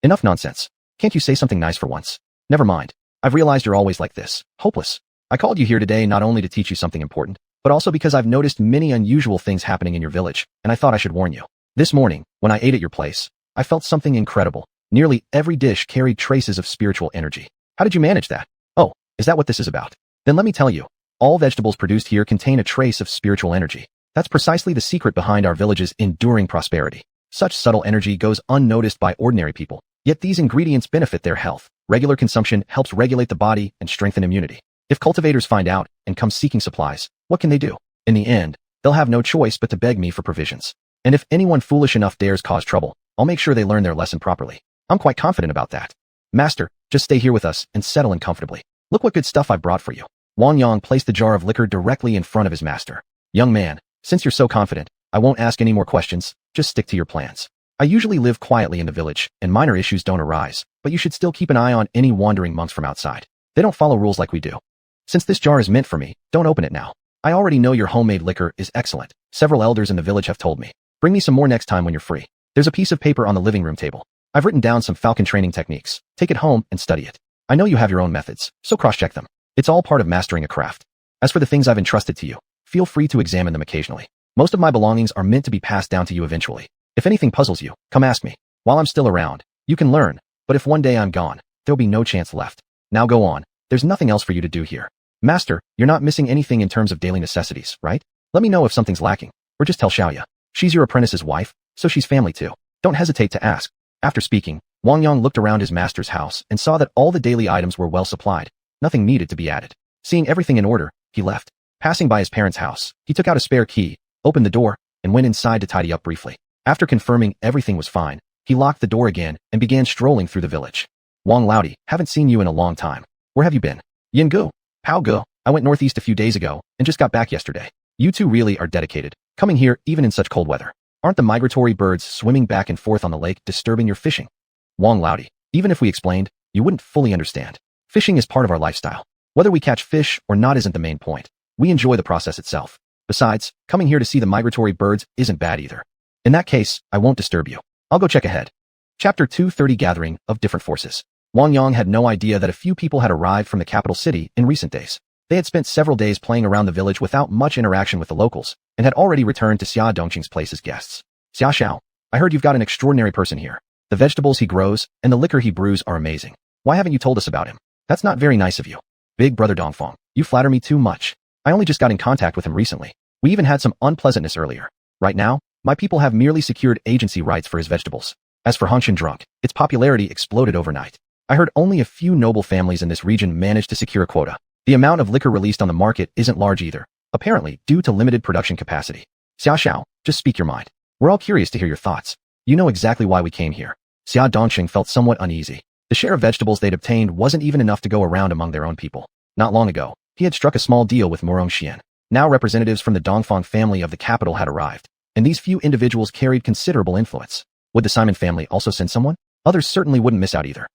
"Enough nonsense. Can't you say something nice for once?" "Never mind. I've realized you're always like this, hopeless. I called you here today not only to teach you something important, but also because I've noticed many unusual things happening in your village, and I thought I should warn you. This morning, when I ate at your place, I felt something incredible. Nearly every dish carried traces of spiritual energy. How did you manage that? Oh, is that what this is about? Then let me tell you, all vegetables produced here contain a trace of spiritual energy. That's precisely the secret behind our village's enduring prosperity. Such subtle energy goes unnoticed by ordinary people, yet these ingredients benefit their health. Regular consumption helps regulate the body and strengthen immunity. If cultivators find out and come seeking supplies, what can they do? In the end, they'll have no choice but to beg me for provisions. And if anyone foolish enough dares cause trouble, I'll make sure they learn their lesson properly. I'm quite confident about that. Master, just stay here with us and settle in comfortably. Look what good stuff I brought for you." Wang Yang placed the jar of liquor directly in front of his master. "Young man, since you're so confident, I won't ask any more questions, just stick to your plans. I usually live quietly in the village, and minor issues don't arise, but you should still keep an eye on any wandering monks from outside. They don't follow rules like we do. Since this jar is meant for me, don't open it now. I already know your homemade liquor is excellent. Several elders in the village have told me. Bring me some more next time when you're free. There's a piece of paper on the living room table. I've written down some falcon training techniques. Take it home and study it. I know you have your own methods, so cross-check them. It's all part of mastering a craft. As for the things I've entrusted to you, feel free to examine them occasionally. Most of my belongings are meant to be passed down to you eventually. If anything puzzles you, come ask me. While I'm still around, you can learn, but if one day I'm gone, there'll be no chance left. Now go on. There's nothing else for you to do here. Master, you're not missing anything in terms of daily necessities, right? Let me know if something's lacking, or just tell Xiaoya. She's your apprentice's wife, so she's family too. Don't hesitate to ask. After speaking, Wang Yang looked around his master's house and saw that all the daily items were well supplied. Nothing needed to be added. Seeing everything in order, he left. Passing by his parents' house, he took out a spare key, opened the door, and went inside to tidy up briefly. After confirming everything was fine, he locked the door again and began strolling through the village. Wang Laodi, haven't seen you in a long time. Where have you been? Yin Gu. Pao Gu. I went northeast a few days ago and just got back yesterday. You two really are dedicated, coming here even in such cold weather. Aren't the migratory birds swimming back and forth on the lake disturbing your fishing? Wang Laodi, even if we explained, you wouldn't fully understand. Fishing is part of our lifestyle. Whether we catch fish or not isn't the main point. We enjoy the process itself. Besides, coming here to see the migratory birds isn't bad either. In that case, I won't disturb you. I'll go check ahead. Chapter 230 Gathering of Different Forces. Wang Yang had no idea that a few people had arrived from the capital city in recent days. They had spent several days playing around the village without much interaction with the locals, and had already returned to Xia Dongqing's place as guests. Xiuxian, I heard you've got an extraordinary person here. The vegetables he grows and the liquor he brews are amazing. Why haven't you told us about him? That's not very nice of you. Big brother Dongfang, you flatter me too much. I only just got in contact with him recently. We even had some unpleasantness earlier. Right now, my people have merely secured agency rights for his vegetables. As for Hangshan Drunk, its popularity exploded overnight. I heard only a few noble families in this region managed to secure a quota. The amount of liquor released on the market isn't large either, apparently due to limited production capacity. Xiao, just speak your mind. We're all curious to hear your thoughts. You know exactly why we came here. Xia Dongqing felt somewhat uneasy. The share of vegetables they'd obtained wasn't even enough to go around among their own people. Not long ago, he had struck a small deal with xiuxian. Now representatives from the Dongfang family of the capital had arrived, and these few individuals carried considerable influence. Would the Simon family also send someone? Others certainly wouldn't miss out either.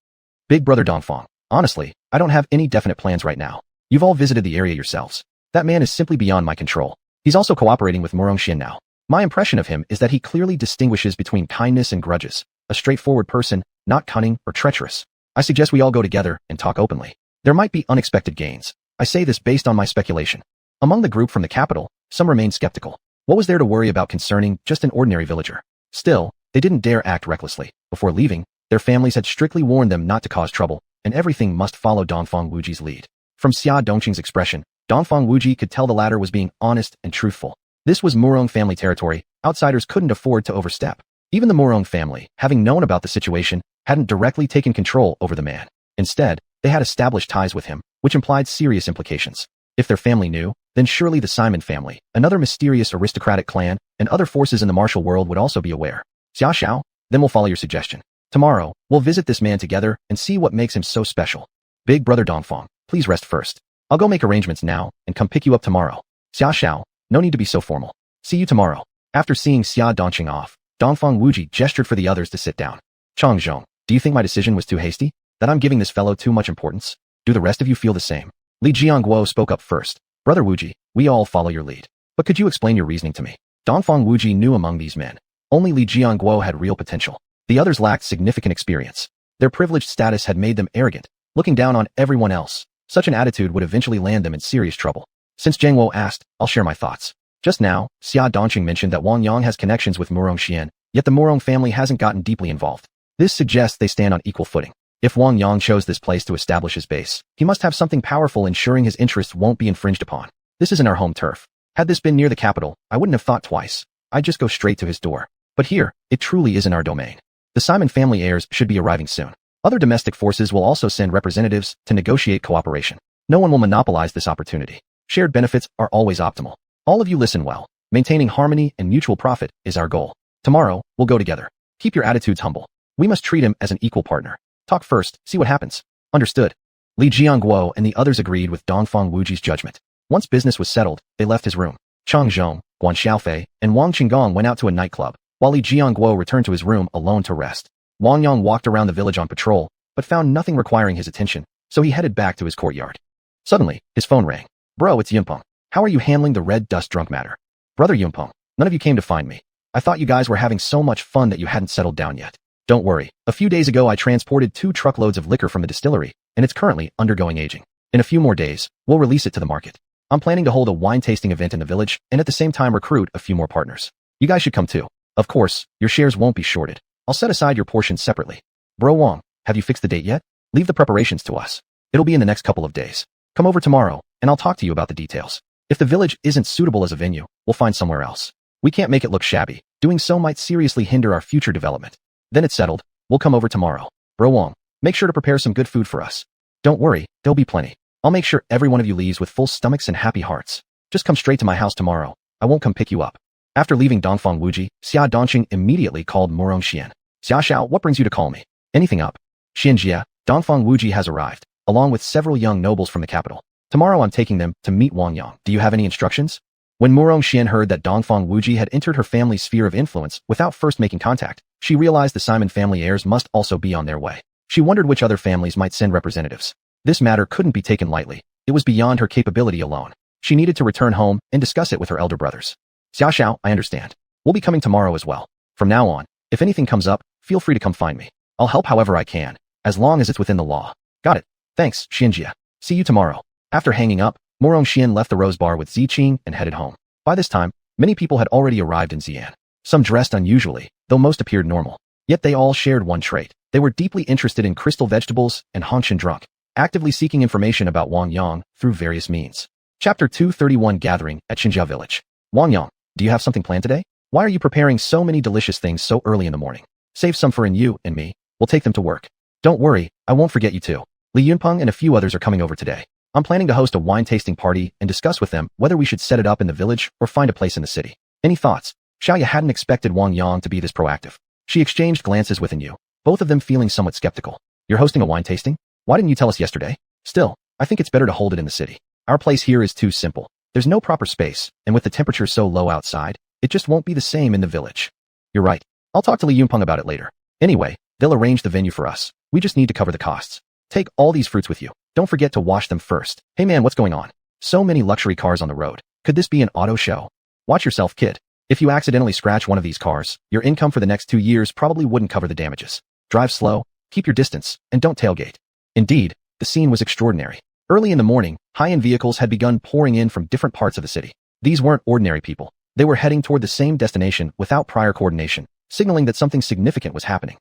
Big brother Dongfang, honestly, I don't have any definite plans right now. You've all visited the area yourselves. That man is simply beyond my control. He's also cooperating with xiuxian now. My impression of him is that he clearly distinguishes between kindness and grudges, a straightforward person, not cunning or treacherous. I suggest we all go together and talk openly. There might be unexpected gains. I say this based on my speculation. Among the group from the capital, some remained skeptical. What was there to worry about concerning just an ordinary villager? Still, they didn't dare act recklessly. Before leaving, their families had strictly warned them not to cause trouble, and everything must follow Dongfang Wuji's lead. From Xia Dongqing's expression, Dongfang Wuji could tell the latter was being honest and truthful. This was Murong family territory. Outsiders couldn't afford to overstep. Even the Murong family, having known about the situation, hadn't directly taken control over the man. Instead, they had established ties with him, which implied serious implications. If their family knew, then surely the Simon family, another mysterious aristocratic clan, and other forces in the martial world would also be aware. Xiao, then we'll follow your suggestion. Tomorrow, we'll visit this man together and see what makes him so special. Big brother Dongfang, please rest first. I'll go make arrangements now and come pick you up tomorrow. Xiao, no need to be so formal. See you tomorrow. After seeing Xia Dongqing off, Dongfang Wuji gestured for the others to sit down. Changzhong, do you think my decision was too hasty? That I'm giving this fellow too much importance? Do the rest of you feel the same? Li Jiangguo spoke up first. Brother Wuji, we all follow your lead. But could you explain your reasoning to me? Dongfang Wuji knew among these men. Only Li Jiangguo had real potential. The others lacked significant experience. Their privileged status had made them arrogant, looking down on everyone else. Such an attitude would eventually land them in serious trouble. Since Zhang Wo asked, I'll share my thoughts. Just now, Xia Dongqing mentioned that Wang Yang has connections with xiuxian, yet the Murong family hasn't gotten deeply involved. This suggests they stand on equal footing. If Wang Yang chose this place to establish his base, he must have something powerful ensuring his interests won't be infringed upon. This isn't our home turf. Had this been near the capital, I wouldn't have thought twice. I'd just go straight to his door. But here, it truly isn't our domain. The Simon family heirs should be arriving soon. Other domestic forces will also send representatives to negotiate cooperation. No one will monopolize this opportunity. Shared benefits are always optimal. All of you listen well. Maintaining harmony and mutual profit is our goal. Tomorrow, we'll go together. Keep your attitudes humble. We must treat him as an equal partner. Talk first, see what happens. Understood. Li Jiangguo and the others agreed with Dongfang Wuji's judgment. Once business was settled, they left his room. Chang Zhong, Guan Xiaofei, and Wang Qinggong went out to a nightclub, while Li Jiangguo returned to his room alone to rest. Wang Yang walked around the village on patrol, but found nothing requiring his attention, so he headed back to his courtyard. Suddenly, his phone rang. Bro, it's Yunpeng. How are you handling the red dust drunk matter? Brother Yunpeng, none of you came to find me. I thought you guys were having so much fun that you hadn't settled down yet. Don't worry. A few days ago I transported 2 truckloads of liquor from the distillery, and it's currently undergoing aging. In a few more days, we'll release it to the market. I'm planning to hold a wine tasting event in the village, and at the same time recruit a few more partners. You guys should come too. Of course, your shares won't be shorted. I'll set aside your portions separately. Bro Wang, have you fixed the date yet? Leave the preparations to us. It'll be in the next couple of days. Come over tomorrow, and I'll talk to you about the details. If the village isn't suitable as a venue, we'll find somewhere else. We can't make it look shabby. Doing so might seriously hinder our future development. Then it's settled. We'll come over tomorrow. Bro Wong, make sure to prepare some good food for us. Don't worry, there'll be plenty. I'll make sure every one of you leaves with full stomachs and happy hearts. Just come straight to my house tomorrow. I won't come pick you up. After leaving Dongfang Wuji, Xia Dongqing immediately called Xiuxian. Xiao, what brings you to call me? Anything up? Xianjia, Dongfang Wuji has arrived, along with several young nobles from the capital. Tomorrow I'm taking them to meet Wang Yang. Do you have any instructions? When Xian heard that Dongfang Wuji had entered her family's sphere of influence without first making contact, she realized the Simon family heirs must also be on their way. She wondered which other families might send representatives. This matter couldn't be taken lightly. It was beyond her capability alone. She needed to return home and discuss it with her elder brothers. Xiao, I understand. We'll be coming tomorrow as well. From now on, if anything comes up, feel free to come find me. I'll help however I can, as long as it's within the law. Got it. Thanks, Xianjia. See you tomorrow. After hanging up, Xian left the Rose Bar with Ziqing and headed home. By this time, many people had already arrived in Xi'an. Some dressed unusually, though most appeared normal. Yet they all shared one trait. They were deeply interested in crystal vegetables and Hongshan drunk, actively seeking information about Wang Yang through various means. Chapter 231 Gathering at Xinjia Village. Wang Yang, do you have something planned today? Why are you preparing so many delicious things so early in the morning? Save some for you and me. We'll take them to work. Don't worry, I won't forget you too. Li Yunpeng and a few others are coming over today. I'm planning to host a wine tasting party and discuss with them whether we should set it up in the village or find a place in the city. Any thoughts? Xiaoya hadn't expected Wang Yang to be this proactive. She exchanged glances with Yu, both of them feeling somewhat skeptical. You're hosting a wine tasting? Why didn't you tell us yesterday? Still, I think it's better to hold it in the city. Our place here is too simple. There's no proper space, and with the temperature so low outside, it just won't be the same in the village. You're right. I'll talk to Li Yunpeng about it later. Anyway, they'll arrange the venue for us. We just need to cover the costs. Take all these fruits with you. Don't forget to wash them first. Hey man, what's going on? So many luxury cars on the road. Could this be an auto show? Watch yourself, kid. If you accidentally scratch one of these cars, your income for the next 2 years probably wouldn't cover the damages. Drive slow, keep your distance, and don't tailgate. Indeed, the scene was extraordinary. Early in the morning, high-end vehicles had begun pouring in from different parts of the city. These weren't ordinary people. They were heading toward the same destination without prior coordination, signaling that something significant was happening.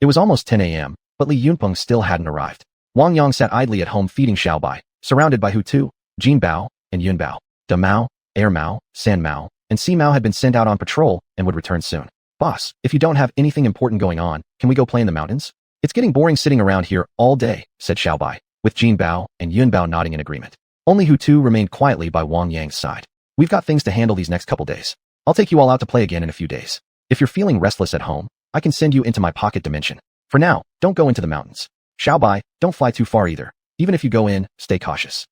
It was almost 10 a.m., but Li Yunpeng still hadn't arrived. Wang Yang sat idly at home feeding Xiaobai, surrounded by Hu Tu, Jin Bao, and Yun Bao. Da Mao, Air Mao, San Mao, and Si Mao had been sent out on patrol and would return soon. Boss, if you don't have anything important going on, can we go play in the mountains? It's getting boring sitting around here all day, said Xiaobai, with Jin Bao and Yun Bao nodding in agreement. Only Hu Tu remained quietly by Wang Yang's side. We've got things to handle these next couple days. I'll take you all out to play again in a few days. If you're feeling restless at home, I can send you into my pocket dimension. For now, don't go into the mountains. Xiaobai, don't fly too far either. Even if you go in, stay cautious.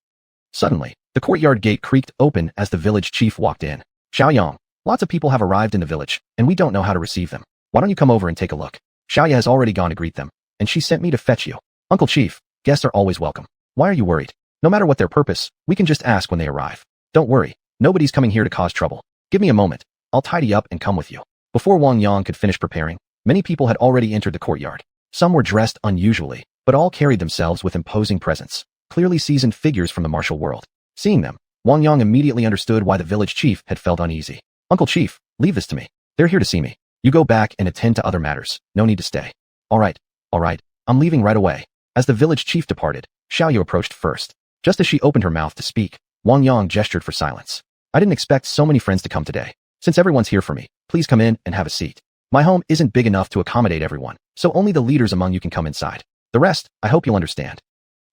Suddenly, the courtyard gate creaked open as the village chief walked in. Xiaoyang, lots of people have arrived in the village, and we don't know how to receive them. Why don't you come over and take a look? Xiaoya has already gone to greet them, and she sent me to fetch you. Uncle Chief, guests are always welcome. Why are you worried? No matter what their purpose, we can just ask when they arrive. Don't worry, nobody's coming here to cause trouble. Give me a moment. I'll tidy up and come with you. Before Wang Yang could finish preparing, many people had already entered the courtyard. Some were dressed unusually, but all carried themselves with imposing presence, clearly seasoned figures from the martial world. Seeing them, Wang Yang immediately understood why the village chief had felt uneasy. Uncle Chief, leave this to me. They're here to see me. You go back and attend to other matters. No need to stay. All right. I'm leaving right away. As the village chief departed, Xiaoyu approached first. Just as she opened her mouth to speak, Wang Yang gestured for silence. I didn't expect so many friends to come today. Since everyone's here for me, please come in and have a seat. My home isn't big enough to accommodate everyone, so only the leaders among you can come inside. The rest, I hope you'll understand.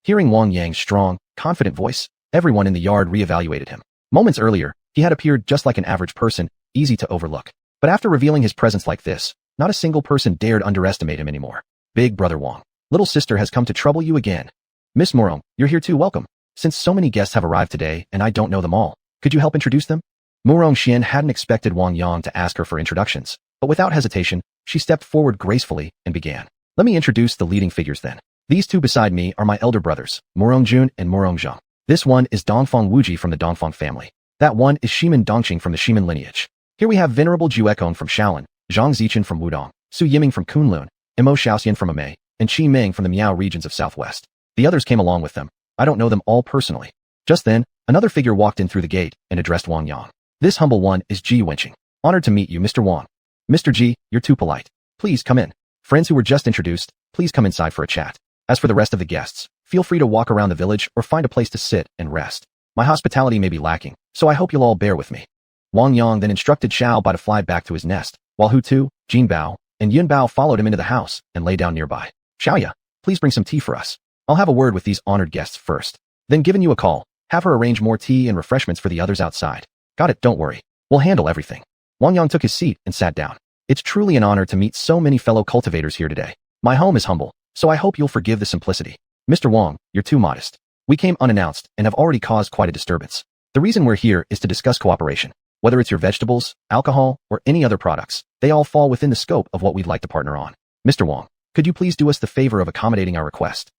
Hearing Wang Yang's strong, confident voice, everyone in the yard reevaluated him. Moments earlier, he had appeared just like an average person, easy to overlook. But after revealing his presence like this, not a single person dared underestimate him anymore. Big brother Wang, little sister has come to trouble you again. Miss Morong, you're here too, welcome. Since so many guests have arrived today and I don't know them all, could you help introduce them? Murong Xian hadn't expected Wang Yang to ask her for introductions, but without hesitation, she stepped forward gracefully and began. Let me introduce the leading figures then. These two beside me are my elder brothers, Murong Jun and Murong Zhang. This one is Dongfang Wuji from the Dongfang family. That one is Shiman Dongqing from the Shiman lineage. Here we have Venerable Juekong from Shaolin, Zhang Ziqian from Wudong, Su Yiming from Kunlun, Mo Xiuxian from Amei, and Qi Meng from the Miao regions of Southwest. The others came along with them. I don't know them all personally. Just then, another figure walked in through the gate and addressed Wang Yang. This humble one is Ji Wenqing. Honored to meet you, Mr. Wang. Mr. Ji, you're too polite. Please come in. Friends who were just introduced, please come inside for a chat. As for the rest of the guests, feel free to walk around the village or find a place to sit and rest. My hospitality may be lacking, so I hope you'll all bear with me. Wang Yang then instructed Xiao Bai to fly back to his nest, while Hu Tu, Jin Bao, and Yun Bao followed him into the house and lay down nearby. Xiaoya, please bring some tea for us. I'll have a word with these honored guests first. Then given you a call, have her arrange more tea and refreshments for the others outside. Got it, don't worry. We'll handle everything. Wang Yang took his seat and sat down. It's truly an honor to meet so many fellow cultivators here today. My home is humble, so I hope you'll forgive the simplicity. Mr. Wang, you're too modest. We came unannounced and have already caused quite a disturbance. The reason we're here is to discuss cooperation. Whether it's your vegetables, alcohol, or any other products, they all fall within the scope of what we'd like to partner on. Mr. Wang, could you please do us the favor of accommodating our request?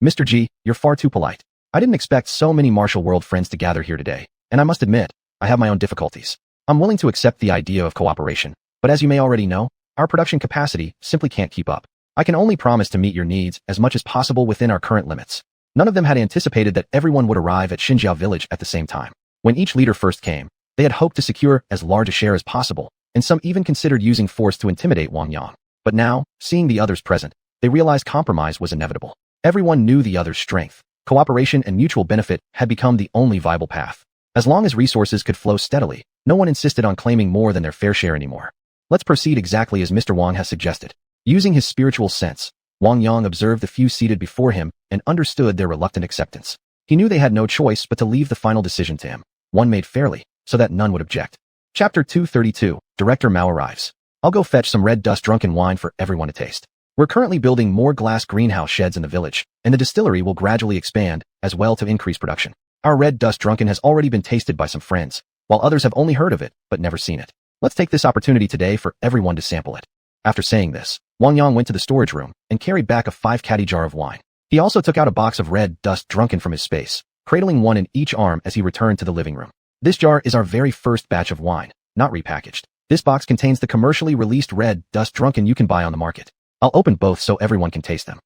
Mr. G, you're far too polite. I didn't expect so many martial world friends to gather here today, and I must admit, I have my own difficulties. I'm willing to accept the idea of cooperation, but as you may already know, our production capacity simply can't keep up. I can only promise to meet your needs as much as possible within our current limits. None of them had anticipated that everyone would arrive at Xinjiao village at the same time. When each leader first came, they had hoped to secure as large a share as possible, and some even considered using force to intimidate Wang Yang. But now, seeing the others present, they realized compromise was inevitable. Everyone knew the other's strength. Cooperation and mutual benefit had become the only viable path. As long as resources could flow steadily, no one insisted on claiming more than their fair share anymore. Let's proceed exactly as Mr. Wang has suggested. Using his spiritual sense, Wang Yang observed the few seated before him and understood their reluctant acceptance. He knew they had no choice but to leave the final decision to him, one made fairly, so that none would object. Chapter 232, Director Mao arrives. I'll go fetch some red dust drunken wine for everyone to taste. We're currently building more glass greenhouse sheds in the village, and the distillery will gradually expand, as well to increase production. Our red dust drunken has already been tasted by some friends, while others have only heard of it, but never seen it. Let's take this opportunity today for everyone to sample it. After saying this, Wang Yang went to the storage room and carried back a 5-caddy jar of wine. He also took out a box of red dust drunken from his space, cradling one in each arm as he returned to the living room. This jar is our very first batch of wine, not repackaged. This box contains the commercially released red dust drunken you can buy on the market. I'll open both so everyone can taste them.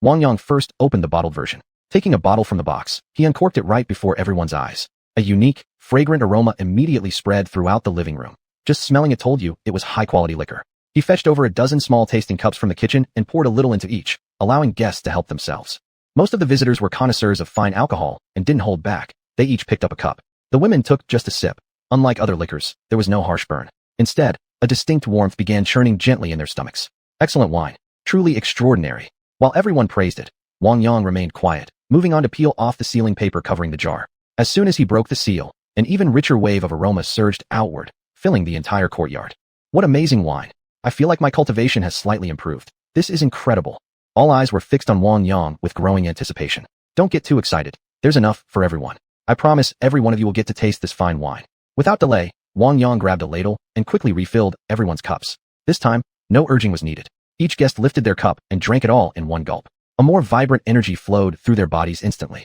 Wang Yang first opened the bottled version. Taking a bottle from the box, he uncorked it right before everyone's eyes. A unique, fragrant aroma immediately spread throughout the living room. Just smelling it told you it was high-quality liquor. He fetched over a dozen small tasting cups from the kitchen and poured a little into each, allowing guests to help themselves. Most of the visitors were connoisseurs of fine alcohol and didn't hold back. They each picked up a cup. The women took just a sip. Unlike other liquors, there was no harsh burn. Instead, a distinct warmth began churning gently in their stomachs. Excellent wine. Truly extraordinary. While everyone praised it, Wang Yang remained quiet, moving on to peel off the sealing paper covering the jar. As soon as he broke the seal, an even richer wave of aroma surged outward, filling the entire courtyard. What amazing wine. I feel like my cultivation has slightly improved. This is incredible. All eyes were fixed on Wang Yang with growing anticipation. Don't get too excited. There's enough for everyone. I promise every one of you will get to taste this fine wine. Without delay, Wang Yang grabbed a ladle and quickly refilled everyone's cups. This time, no urging was needed. Each guest lifted their cup and drank it all in one gulp. A more vibrant energy flowed through their bodies instantly.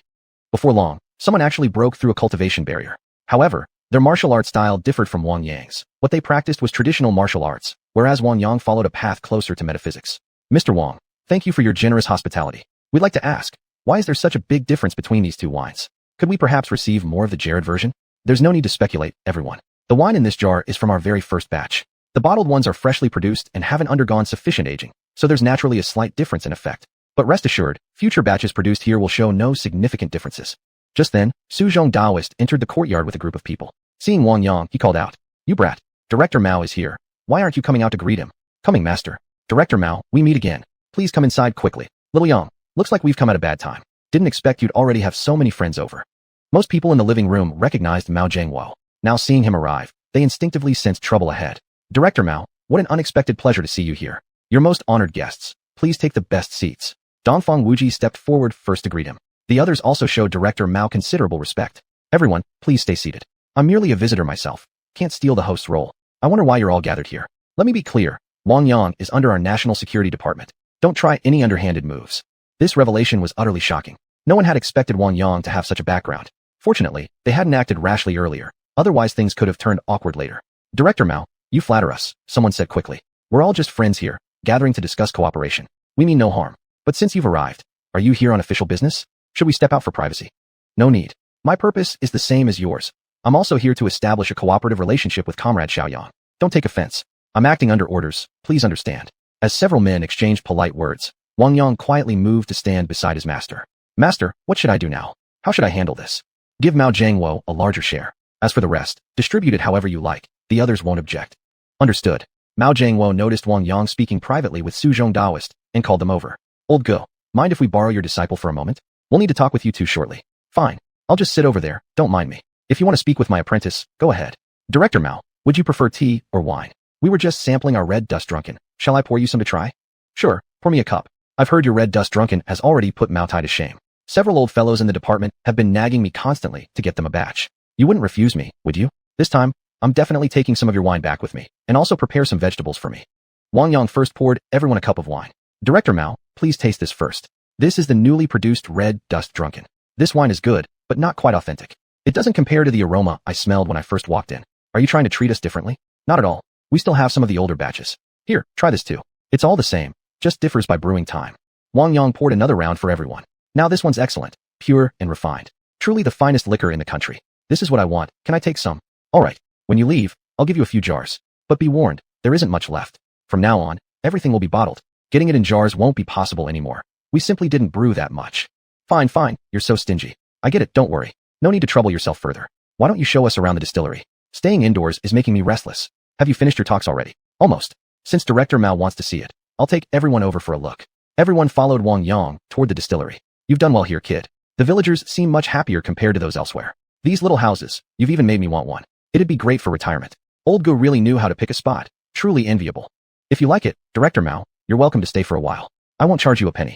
Before long, someone actually broke through a cultivation barrier. However, their martial art style differed from Wang Yang's. What they practiced was traditional martial arts, whereas Wang Yang followed a path closer to metaphysics. Mr. Wang, thank you for your generous hospitality. We'd like to ask, why is there such a big difference between these two wines? Could we perhaps receive more of the Jared version? There's no need to speculate, everyone. The wine in this jar is from our very first batch. The bottled ones are freshly produced and haven't undergone sufficient aging, so there's naturally a slight difference in effect. But rest assured, future batches produced here will show no significant differences. Just then, Suzhong Daoist entered the courtyard with a group of people. Seeing Wang Yang, he called out, "You brat, Director Mao is here. Why aren't you coming out to greet him?" "Coming, master. Director Mao, we meet again. Please come inside quickly." "Little Yang, looks like we've come at a bad time. Didn't expect you'd already have so many friends over." Most people in the living room recognized Mao Zhengguo. Now seeing him arrive, they instinctively sensed trouble ahead. "Director Mao, what an unexpected pleasure to see you here. Your most honored guests. Please take the best seats." Dongfang Wuji stepped forward first to greet him. The others also showed Director Mao considerable respect. "Everyone, please stay seated. I'm merely a visitor myself. Can't steal the host's role. I wonder why you're all gathered here. Let me be clear. Wang Yang is under our National Security Department. Don't try any underhanded moves." This revelation was utterly shocking. No one had expected Wang Yang to have such a background. Fortunately, they hadn't acted rashly earlier. Otherwise things could have turned awkward later. "Director Mao, you flatter us," someone said quickly. "We're all just friends here, gathering to discuss cooperation. We mean no harm. But since you've arrived, are you here on official business? Should we step out for privacy?" "No need. My purpose is the same as yours. I'm also here to establish a cooperative relationship with Comrade Xiuxian. Don't take offense. I'm acting under orders, please understand." As several men exchanged polite words, Wang Yang quietly moved to stand beside his master. "Master, what should I do now? How should I handle this?" "Give Mao Zhengguo a larger share. As for the rest, distribute it however you like. The others won't object." "Understood." Mao Jiangwo noticed Wang Yang speaking privately with Su Zhong Daoist and called them over. Old Go, mind if we borrow your disciple for a moment? We'll need to talk with you two shortly. Fine. I'll just sit over there, don't mind me. If you want to speak with my apprentice, go ahead. Director Mao, would you prefer tea or wine? We were just sampling our red dust drunken. Shall I pour you some to try? Sure, pour me a cup. I've heard your red dust drunken has already put Mao Tai to shame. Several old fellows in the department have been nagging me constantly to get them a batch. You wouldn't refuse me, would you? This time, I'm definitely taking some of your wine back with me, and also prepare some vegetables for me. Wang Yang first poured everyone a cup of wine. Director Mao, please taste this first. This is the newly produced red dust drunken. This wine is good, but not quite authentic. It doesn't compare to the aroma I smelled when I first walked in. Are you trying to treat us differently? Not at all. We still have some of the older batches. Here, try this too. It's all the same, just differs by brewing time. Wang Yang poured another round for everyone. Now this one's excellent, pure and refined. Truly the finest liquor in the country. This is what I want. Can I take some? All right. When you leave, I'll give you a few jars. But be warned, there isn't much left. From now on, everything will be bottled. Getting it in jars won't be possible anymore. We simply didn't brew that much. Fine, you're so stingy. I get it, don't worry. No need to trouble yourself further. Why don't you show us around the distillery? Staying indoors is making me restless. Have you finished your talks already? Almost. Since Director Mao wants to see it, I'll take everyone over for a look. Everyone followed Wang Yang toward the distillery. You've done well here, kid. The villagers seem much happier compared to those elsewhere. These little houses, you've even made me want one. It'd be great for retirement. Old Go really knew how to pick a spot. Truly enviable. If you like it, Director Mao, you're welcome to stay for a while. I won't charge you a penny.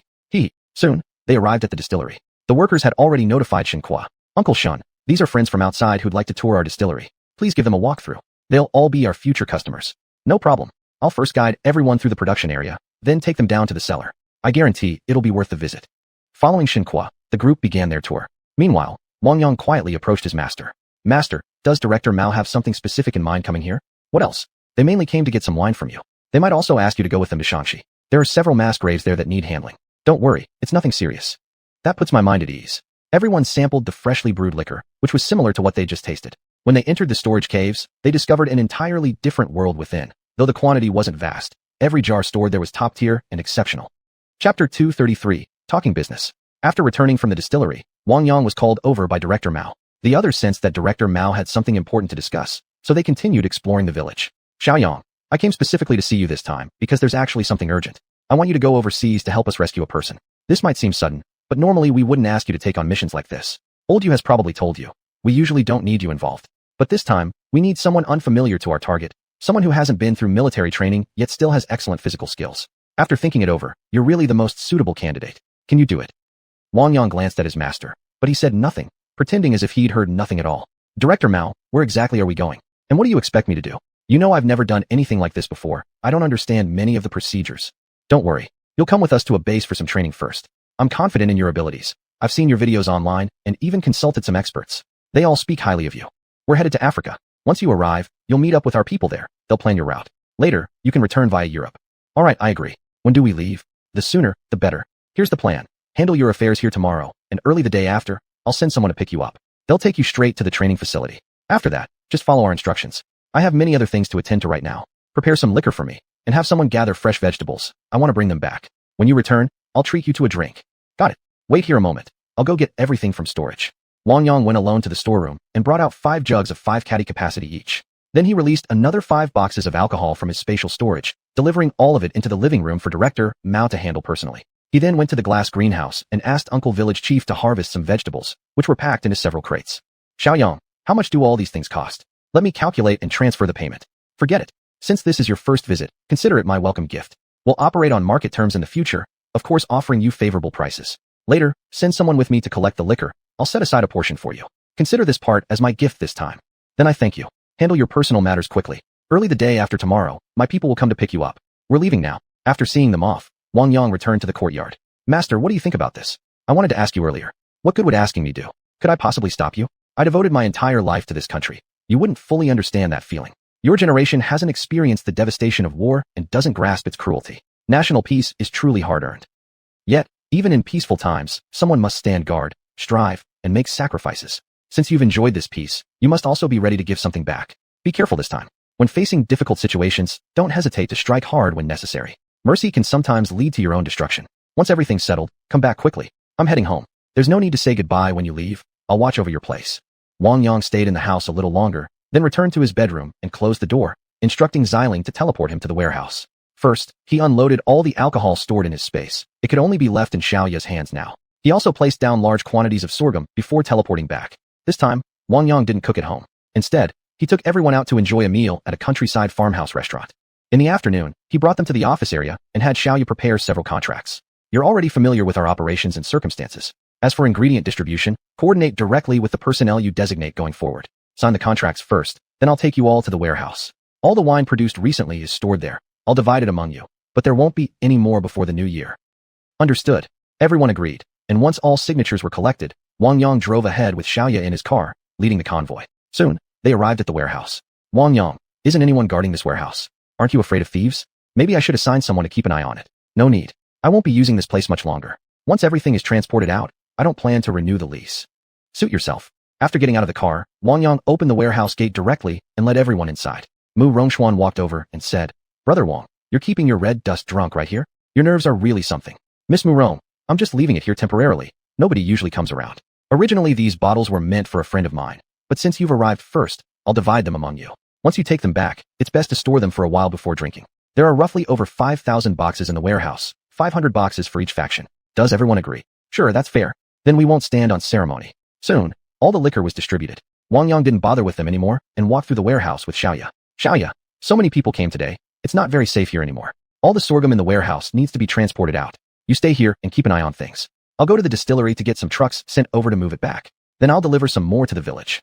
Soon, they arrived at the distillery. The workers had already notified Xiuxian. Uncle Shun, these are friends from outside who'd like to tour our distillery. Please give them a walkthrough. They'll all be our future customers. No problem. I'll first guide everyone through the production area, then take them down to the cellar. I guarantee it'll be worth the visit. Following Xiuxian, the group began their tour. Meanwhile, Wang Yang quietly approached his master. Master, does Director Mao have something specific in mind coming here? What else? They mainly came to get some wine from you. They might also ask you to go with them to Shanxi. There are several mass graves there that need handling. Don't worry, it's nothing serious. That puts my mind at ease. Everyone sampled the freshly brewed liquor, which was similar to what they just tasted. When they entered the storage caves, they discovered an entirely different world within. Though the quantity wasn't vast, every jar stored there was top tier and exceptional. Chapter 233, Talking Business. After returning from the distillery, Wang Yang was called over by Director Mao. The others sensed that Director Mao had something important to discuss, so they continued exploring the village. Xiaoyang, I came specifically to see you this time because there's actually something urgent. I want you to go overseas to help us rescue a person. This might seem sudden, but normally we wouldn't ask you to take on missions like this. Old you has probably told you. We usually don't need you involved. But this time, we need someone unfamiliar to our target, someone who hasn't been through military training yet still has excellent physical skills. After thinking it over, you're really the most suitable candidate. Can you do it? Wang Yang glanced at his master, but he said nothing, pretending as if he'd heard nothing at all. Director Mao, where exactly are we going? And what do you expect me to do? You know I've never done anything like this before. I don't understand many of the procedures. Don't worry. You'll come with us to a base for some training first. I'm confident in your abilities. I've seen your videos online and even consulted some experts. They all speak highly of you. We're headed to Africa. Once you arrive, you'll meet up with our people there. They'll plan your route. Later, you can return via Europe. All right, I agree. When do we leave? The sooner, the better. Here's the plan. Handle your affairs here tomorrow, and early the day after, I'll send someone to pick you up. They'll take you straight to the training facility. After that, just follow our instructions. I have many other things to attend to right now. Prepare some liquor for me, and have someone gather fresh vegetables. I want to bring them back. When you return, I'll treat you to a drink. Got it. Wait here a moment. I'll go get everything from storage. Wang Yang went alone to the storeroom and brought out 5 jugs of 5 caddy capacity each. Then he released another 5 boxes of alcohol from his spatial storage, delivering all of it into the living room for Director Mao to handle personally. He then went to the glass greenhouse and asked Uncle Village Chief to harvest some vegetables, which were packed into several crates. Xiaoyang, how much do all these things cost? Let me calculate and transfer the payment. Forget it. Since this is your first visit, consider it my welcome gift. We'll operate on market terms in the future, of course offering you favorable prices. Later, send someone with me to collect the liquor. I'll set aside a portion for you. Consider this part as my gift this time. Then I thank you. Handle your personal matters quickly. Early the day after tomorrow, my people will come to pick you up. We're leaving now. After seeing them off, Wang Yang returned to the courtyard. Master, what do you think about this? I wanted to ask you earlier. What good would asking me do? Could I possibly stop you? I devoted my entire life to this country. You wouldn't fully understand that feeling. Your generation hasn't experienced the devastation of war and doesn't grasp its cruelty. National peace is truly hard-earned. Yet, even in peaceful times, someone must stand guard, strive, and make sacrifices. Since you've enjoyed this peace, you must also be ready to give something back. Be careful this time. When facing difficult situations, don't hesitate to strike hard when necessary. Mercy can sometimes lead to your own destruction. Once everything's settled, come back quickly. I'm heading home. There's no need to say goodbye when you leave. I'll watch over your place. Wang Yang stayed in the house a little longer, then returned to his bedroom and closed the door. instructing Xiling to teleport him to the warehouse. First, he unloaded all the alcohol stored in his space. It could only be left in Xiaoya's hands now. He also placed down large quantities of sorghum before teleporting back. This time, Wang Yang didn't cook at home. Instead, he took everyone out to enjoy a meal at a countryside farmhouse restaurant. In the afternoon, he brought them to the office area and had Xiaoya prepare several contracts. You're already familiar with our operations and circumstances. As for ingredient distribution, coordinate directly with the personnel you designate going forward. Sign the contracts first, then I'll take you all to the warehouse. All the wine produced recently is stored there. I'll divide it among you, but there won't be any more before the new year. Understood. Everyone agreed, and once all signatures were collected, Wang Yang drove ahead with Xiaoya in his car, leading the convoy. Soon, they arrived at the warehouse. Wang Yang, isn't anyone guarding this warehouse? Aren't you afraid of thieves? Maybe I should assign someone to keep an eye on it. No need. I won't be using this place much longer. Once everything is transported out, I don't plan to renew the lease. Suit yourself. After getting out of the car, Wang Yang opened the warehouse gate directly and led everyone inside. Mu Rongxuan walked over and said, Brother Wang, you're keeping your red dust drunk right here? Your nerves are really something. Miss Mu Rong, I'm just leaving it here temporarily. Nobody usually comes around. Originally these bottles were meant for a friend of mine, but since you've arrived first, I'll divide them among you. Once you take them back, it's best to store them for a while before drinking. There are roughly over 5,000 boxes in the warehouse, 500 boxes for each faction. Does everyone agree? Sure, that's fair. Then we won't stand on ceremony. Soon, all the liquor was distributed. Wang Yang didn't bother with them anymore and walked through the warehouse with Xiaoya. Xiaoya, so many people came today. It's not very safe here anymore. All the sorghum in the warehouse needs to be transported out. You stay here and keep an eye on things. I'll go to the distillery to get some trucks sent over to move it back. Then I'll deliver some more to the village.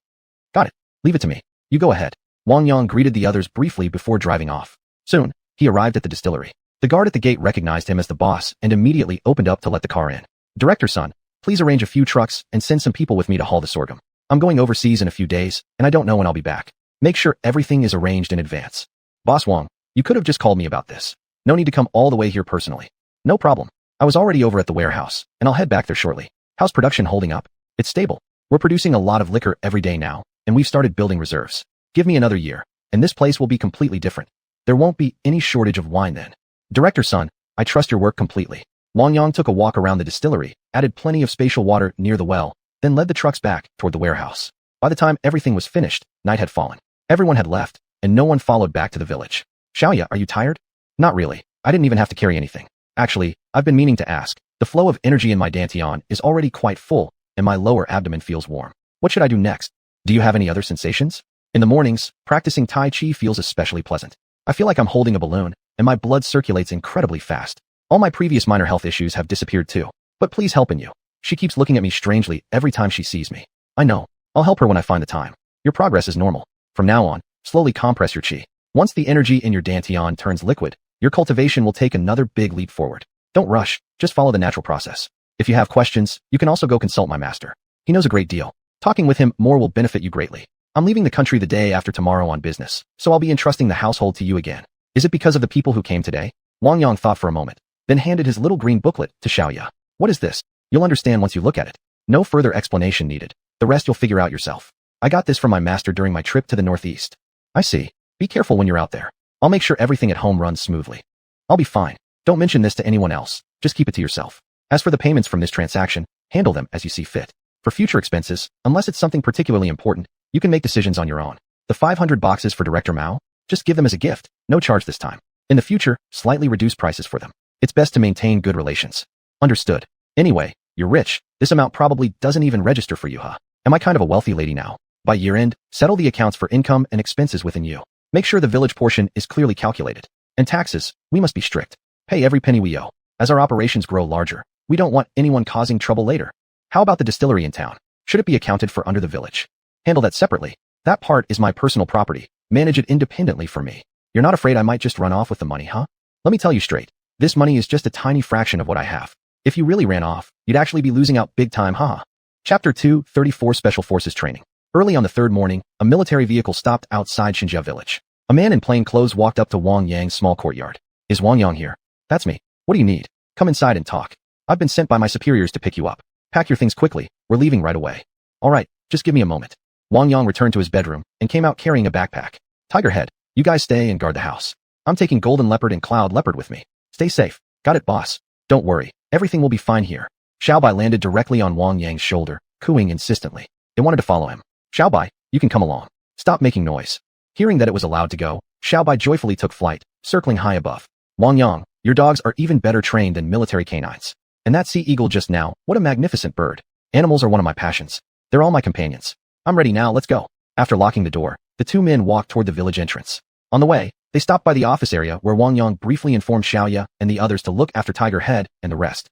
Got it. Leave it to me. You go ahead. Wang Yang greeted the others briefly before driving off. Soon, he arrived at the distillery. The guard at the gate recognized him as the boss and immediately opened up to let the car in. Director's son, please arrange a few trucks and send some people with me to haul the sorghum. I'm going overseas in a few days, and I don't know when I'll be back. Make sure everything is arranged in advance. Boss Wang, you could have just called me about this. No need to come all the way here personally. No problem. I was already over at the warehouse, and I'll head back there shortly. How's production holding up? It's stable. We're producing a lot of liquor every day now, and we've started building reserves. Give me another year, and this place will be completely different. There won't be any shortage of wine then. Director's son, I trust your work completely. Wang Yang took a walk around the distillery, added plenty of spatial water near the well, then led the trucks back toward the warehouse. By the time everything was finished, night had fallen. Everyone had left, and no one followed back to the village. Xiaoya, are you tired? Not really. I didn't even have to carry anything. Actually, I've been meaning to ask. The flow of energy in my dantian is already quite full, and my lower abdomen feels warm. What should I do next? Do you have any other sensations? In the mornings, practicing Tai Chi feels especially pleasant. I feel like I'm holding a balloon, and my blood circulates incredibly fast. All my previous minor health issues have disappeared too. But please help you. She keeps looking at me strangely every time she sees me. I know. I'll help her when I find the time. Your progress is normal. From now on, slowly compress your qi. Once the energy in your dantian turns liquid, your cultivation will take another big leap forward. Don't rush, just follow the natural process. If you have questions, you can also go consult my master. He knows a great deal. Talking with him more will benefit you greatly. I'm leaving the country the day after tomorrow on business, so I'll be entrusting the household to you again. Is it because of the people who came today? Wang Yang thought for a moment, then handed his little green booklet to Xiaoya. What is this? You'll understand once you look at it. No further explanation needed. The rest you'll figure out yourself. I got this from my master during my trip to the northeast. I see. Be careful when you're out there. I'll make sure everything at home runs smoothly. I'll be fine. Don't mention this to anyone else. Just keep it to yourself. As for the payments from this transaction, handle them as you see fit. For future expenses, unless it's something particularly important, you can make decisions on your own. The 500 boxes for Director Mao? Just give them as a gift. No charge this time. In the future, slightly reduce prices for them. It's best to maintain good relations. Understood. Anyway, you're rich. This amount probably doesn't even register for you, huh? Am I kind of a wealthy lady now? By year end, settle the accounts for income and expenses within you. Make sure the village portion is clearly calculated. And taxes, we must be strict. Pay every penny we owe. As our operations grow larger, we don't want anyone causing trouble later. How about the distillery in town? Should it be accounted for under the village? Handle that separately. That part is my personal property. Manage it independently for me. You're not afraid I might just run off with the money, huh? Let me tell you straight. This money is just a tiny fraction of what I have. If you really ran off, you'd actually be losing out big time, haha. Chapter 2, 34 Special Forces Training. Early on the third morning, a military vehicle stopped outside Xinjia village. A man in plain clothes walked up to Wang Yang's small courtyard. Is Wang Yang here? That's me. What do you need? Come inside and talk. I've been sent by my superiors to pick you up. Pack your things quickly. We're leaving right away. All right, just give me a moment. Wang Yang returned to his bedroom and came out carrying a backpack. Tigerhead, you guys stay and guard the house. I'm taking Golden Leopard and Cloud Leopard with me. Stay safe. Got it, boss. Don't worry. Everything will be fine here. Xiaobai landed directly on Wang Yang's shoulder, cooing insistently. It wanted to follow him. Xiaobai, you can come along. Stop making noise. Hearing that it was allowed to go, Xiaobai joyfully took flight, circling high above. Wang Yang, your dogs are even better trained than military canines. And that sea eagle just now, what a magnificent bird. Animals are one of my passions. They're all my companions. I'm ready now, let's go. After locking the door, the two men walked toward the village entrance. On the way, they stopped by the office area where Wang Yang briefly informed Xiaoya and the others to look after Tiger Head and the rest.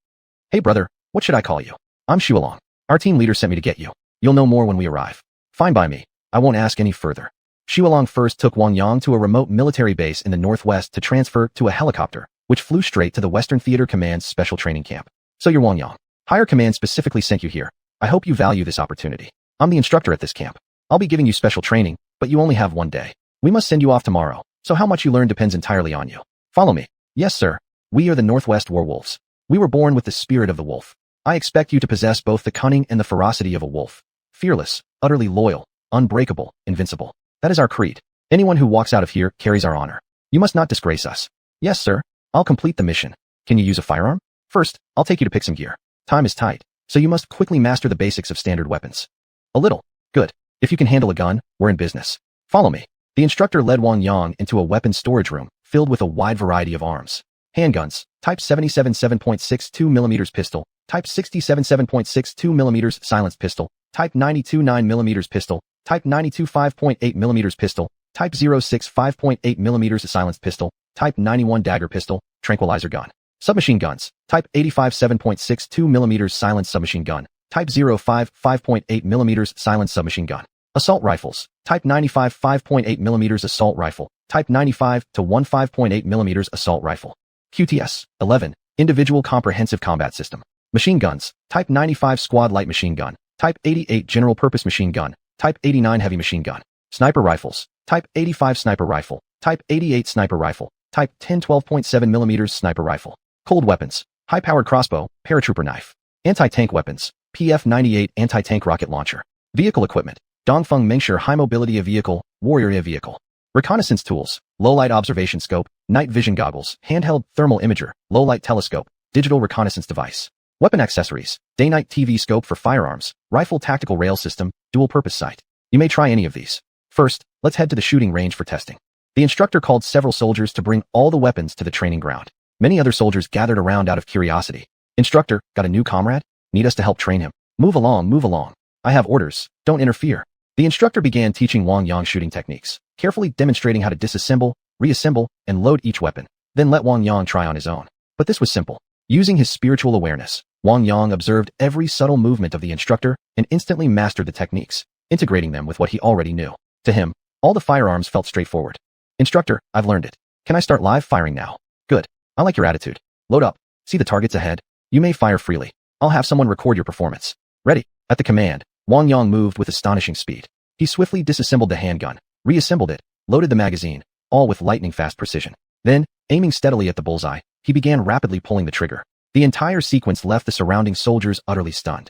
Hey brother, what should I call you? I'm Xiuxian. Our team leader sent me to get you. You'll know more when we arrive. Fine by me. I won't ask any further. Xiuxian first took Wang Yang to a remote military base in the northwest to transfer to a helicopter, which flew straight to the Western Theater Command's special training camp. So you're Wang Yang. Higher Command specifically sent you here. I hope you value this opportunity. I'm the instructor at this camp. I'll be giving you special training, but you only have one day. We must send you off tomorrow, so how much you learn depends entirely on you. Follow me. Yes, sir. We are the Northwest Werewolves. We were born with the spirit of the wolf. I expect you to possess both the cunning and the ferocity of a wolf. Fearless, utterly loyal, unbreakable, invincible. That is our creed. Anyone who walks out of here carries our honor. You must not disgrace us. Yes, sir. I'll complete the mission. Can you use a firearm? First, I'll take you to pick some gear. Time is tight, so you must quickly master the basics of standard weapons. A little. Good. If you can handle a gun, we're in business. Follow me. The instructor led Wang Yang into a weapons storage room filled with a wide variety of arms. Handguns, Type 77 7.62mm pistol, Type 67 7.62mm silenced pistol, Type 92 9mm pistol, Type 92 5.8mm pistol, Type 06 5.8mm silenced pistol, Type 91 dagger pistol, tranquilizer gun. Submachine guns, Type 85 7.62mm silenced submachine gun, Type 05 5.8mm silenced submachine gun. Assault rifles, Type 95 5.8mm assault rifle, Type 95 to 15.8mm assault rifle. QTS, 11, Individual Comprehensive Combat System. Machine guns, Type 95 Squad Light Machine Gun, Type 88 General Purpose Machine Gun, Type 89 Heavy Machine Gun. Sniper rifles, Type 85 Sniper Rifle, Type 88 Sniper Rifle, Type 10 12.7mm Sniper Rifle. Cold weapons, high-powered crossbow, paratrooper knife. Anti-tank weapons, PF-98 anti-tank rocket launcher. Vehicle equipment, Dongfeng Mengshi High Mobility Vehicle, Warrior Vehicle. Reconnaissance tools, low-light observation scope, night vision goggles, handheld thermal imager, low-light telescope, digital reconnaissance device. Weapon accessories, day-night TV scope for firearms, rifle tactical rail system, dual-purpose sight. You may try any of these. First, let's head to the shooting range for testing. The instructor called several soldiers to bring all the weapons to the training ground. Many other soldiers gathered around out of curiosity. Instructor, got a new comrade? Need us to help train him? Move along, move along. I have orders, don't interfere. The instructor began teaching Wang Yang shooting techniques, carefully demonstrating how to disassemble, reassemble, and load each weapon, then let Wang Yang try on his own. But this was simple. Using his spiritual awareness, Wang Yang observed every subtle movement of the instructor and instantly mastered the techniques, integrating them with what he already knew. To him, all the firearms felt straightforward. Instructor, I've learned it. Can I start live firing now? Good. I like your attitude. Load up. See the targets ahead? You may fire freely. I'll have someone record your performance. Ready. At the command, Wang Yang moved with astonishing speed. He swiftly disassembled the handgun, reassembled it, loaded the magazine, all with lightning-fast precision. Then, aiming steadily at the bullseye, he began rapidly pulling the trigger. The entire sequence left the surrounding soldiers utterly stunned.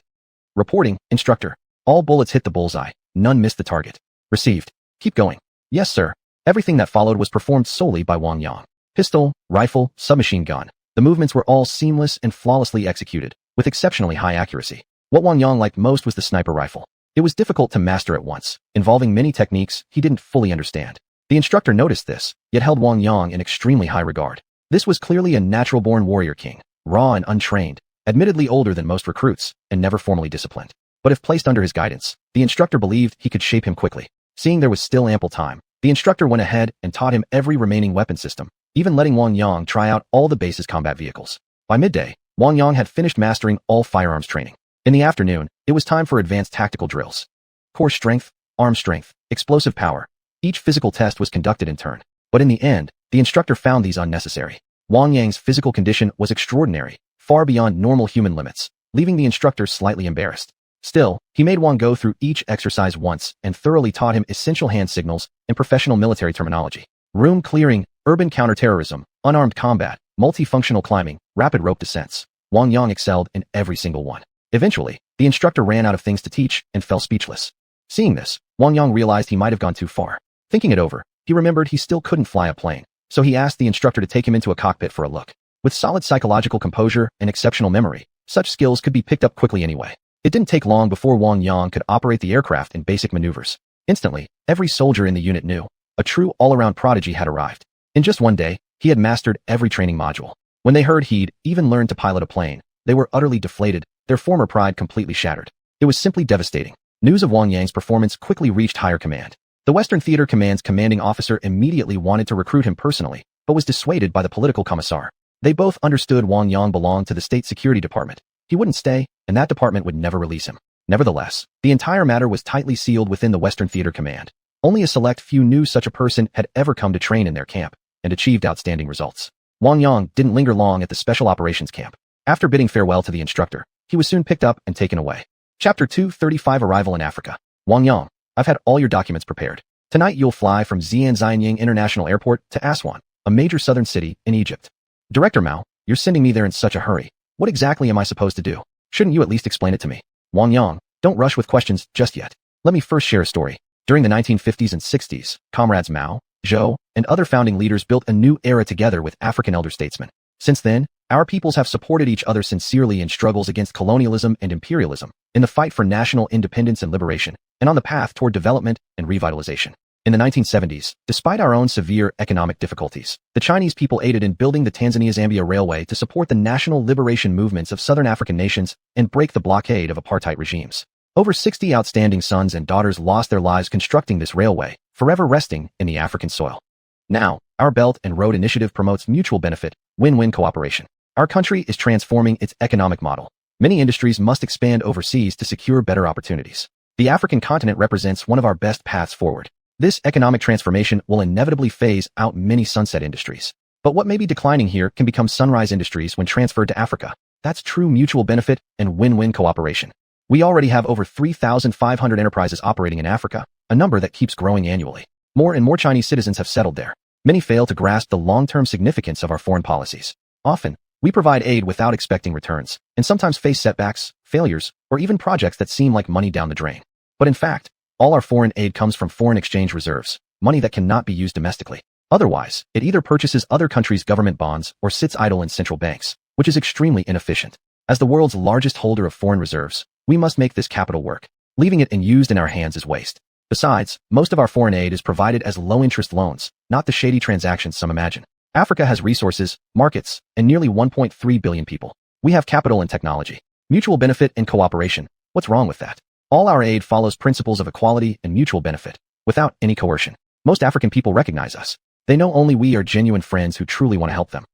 Reporting, instructor. All bullets hit the bullseye. None missed the target. Received. Keep going. Yes, sir. Everything that followed was performed solely by Wang Yang. Pistol, rifle, submachine gun. The movements were all seamless and flawlessly executed, with exceptionally high accuracy. What Wang Yang liked most was the sniper rifle. It was difficult to master at once, involving many techniques he didn't fully understand. The instructor noticed this, yet held Wang Yang in extremely high regard. This was clearly a natural-born warrior king, raw and untrained, admittedly older than most recruits, and never formally disciplined. But if placed under his guidance, the instructor believed he could shape him quickly. Seeing there was still ample time, the instructor went ahead and taught him every remaining weapon system, even letting Wang Yang try out all the base's combat vehicles. By midday, Wang Yang had finished mastering all firearms training. In the afternoon, it was time for advanced tactical drills. Core strength, arm strength, explosive power. Each physical test was conducted in turn. But in the end, the instructor found these unnecessary. Wang Yang's physical condition was extraordinary, far beyond normal human limits, leaving the instructor slightly embarrassed. Still, he made Wang go through each exercise once and thoroughly taught him essential hand signals and professional military terminology. Room clearing, urban counterterrorism, unarmed combat, multifunctional climbing, rapid rope descents. Wang Yang excelled in every single one. Eventually, the instructor ran out of things to teach and fell speechless. Seeing this, Wang Yang realized he might have gone too far. Thinking it over, he remembered he still couldn't fly a plane, so he asked the instructor to take him into a cockpit for a look. With solid psychological composure and exceptional memory, such skills could be picked up quickly anyway. It didn't take long before Wang Yang could operate the aircraft in basic maneuvers. Instantly, every soldier in the unit knew A true all-around prodigy had arrived. In just one day, he had mastered every training module. When they heard he'd even learned to pilot a plane, they were utterly deflated, their former pride completely shattered. It was simply devastating. News of Wang Yang's performance quickly reached higher command. The Western Theater Command's commanding officer immediately wanted to recruit him personally, but was dissuaded by the political commissar. They both understood Wang Yang belonged to the State Security Department. He wouldn't stay, and that department would never release him. Nevertheless, the entire matter was tightly sealed within the Western Theater Command. Only a select few knew such a person had ever come to train in their camp and achieved outstanding results. Wang Yang didn't linger long at the Special Operations Camp. After bidding farewell to the instructor, he was soon picked up and taken away. Chapter 235 Arrival in Africa. Wang Yang, I've had all your documents prepared. Tonight you'll fly from Xiuxian International Airport to Aswan, a major southern city in Egypt. Director Mao, you're sending me there in such a hurry. What exactly am I supposed to do? Shouldn't you at least explain it to me? Wang Yang, don't rush with questions just yet. Let me first share a story. During the 1950s and 60s, comrades Mao, Zhou, and other founding leaders built a new era together with African elder statesmen. Since then, our peoples have supported each other sincerely in struggles against colonialism and imperialism, in the fight for national independence and liberation, and on the path toward development and revitalization. In the 1970s, despite our own severe economic difficulties, the Chinese people aided in building the Tanzania-Zambia Railway to support the national liberation movements of southern African nations and break the blockade of apartheid regimes. Over 60 outstanding sons and daughters lost their lives constructing this railway, forever resting in the African soil. Now, our Belt and Road Initiative promotes mutual benefit, win-win cooperation. Our country is transforming its economic model. Many industries must expand overseas to secure better opportunities. The African continent represents one of our best paths forward. This economic transformation will inevitably phase out many sunset industries. But what may be declining here can become sunrise industries when transferred to Africa. That's true mutual benefit and win-win cooperation. We already have over 3,500 enterprises operating in Africa, a number that keeps growing annually. More and more Chinese citizens have settled there. Many fail to grasp the long-term significance of our foreign policies. Often, we provide aid without expecting returns, and sometimes face setbacks, failures, or even projects that seem like money down the drain. But in fact, all our foreign aid comes from foreign exchange reserves, money that cannot be used domestically. Otherwise, it either purchases other countries' government bonds or sits idle in central banks, which is extremely inefficient. As the world's largest holder of foreign reserves, we must make this capital work. Leaving it unused in our hands is waste. Besides, most of our foreign aid is provided as low-interest loans, not the shady transactions some imagine. Africa has resources, markets, and nearly 1.3 billion people. We have capital and technology. Mutual benefit and cooperation. What's wrong with that? All our aid follows principles of equality and mutual benefit, without any coercion. Most African people recognize us. They know only we are genuine friends who truly want to help them.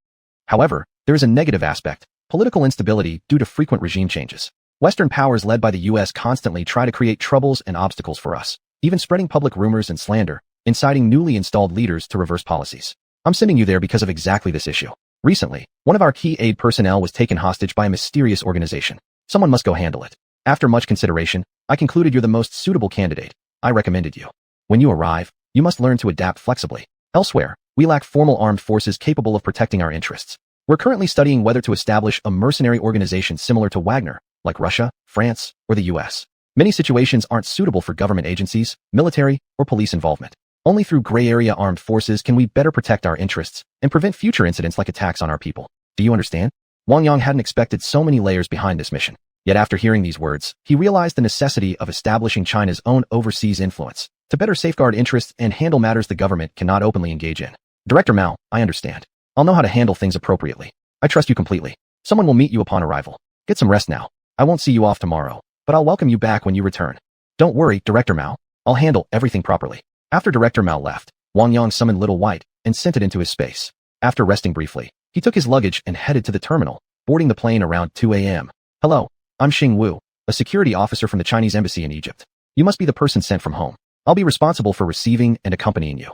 However, there is a negative aspect, political instability due to frequent regime changes. Western powers led by the US constantly try to create troubles and obstacles for us, even spreading public rumors and slander, inciting newly installed leaders to reverse policies. I'm sending you there because of exactly this issue. Recently, one of our key aid personnel was taken hostage by a mysterious organization. Someone must go handle it. After much consideration, I concluded you're the most suitable candidate. I recommended you. When you arrive, you must learn to adapt flexibly. Elsewhere, we lack formal armed forces capable of protecting our interests. We're currently studying whether to establish a mercenary organization similar to Wagner, like Russia, France, or the US. Many situations aren't suitable for government agencies, military, or police involvement. Only through gray area armed forces can we better protect our interests and prevent future incidents like attacks on our people. Do you understand? Wang Yang hadn't expected so many layers behind this mission. Yet after hearing these words, he realized the necessity of establishing China's own overseas influence to better safeguard interests and handle matters the government cannot openly engage in. Director Mao, I understand. I'll know how to handle things appropriately. I trust you completely. Someone will meet you upon arrival. Get some rest now. I won't see you off tomorrow, but I'll welcome you back when you return. Don't worry, Director Mao. I'll handle everything properly. After Director Mao left, Wang Yang summoned Little White and sent it into his space. After resting briefly, he took his luggage and headed to the terminal, boarding the plane around 2 a.m. Hello. I'm Xing Wu, a security officer from the Chinese embassy in Egypt. You must be the person sent from home. I'll be responsible for receiving and accompanying you.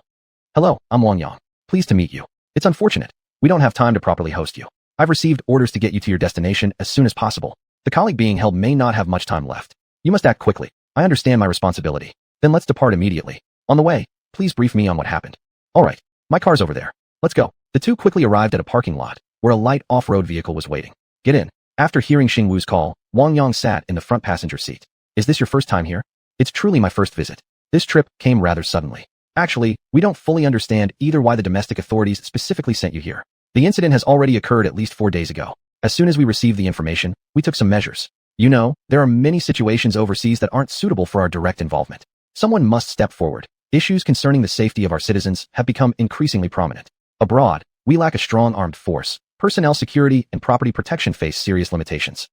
Hello, I'm Wang Yang. Pleased to meet you. It's unfortunate. We don't have time to properly host you. I've received orders to get you to your destination as soon as possible. The colleague being held may not have much time left. You must act quickly. I understand my responsibility. Then let's depart immediately. On the way, please brief me on what happened. All right, my car's over there. Let's go. The two quickly arrived at a parking lot, where a light off-road vehicle was waiting. Get in. After hearing Xing Wu's call, Wang Yang sat in the front passenger seat. Is this your first time here? It's truly my first visit. This trip came rather suddenly. Actually, we don't fully understand either why the domestic authorities specifically sent you here. The incident has already occurred at least 4 days ago. As soon as we received the information, we took some measures. You know, there are many situations overseas that aren't suitable for our direct involvement. Someone must step forward. Issues concerning the safety of our citizens have become increasingly prominent. Abroad, we lack a strong armed force. Personnel security and property protection face serious limitations.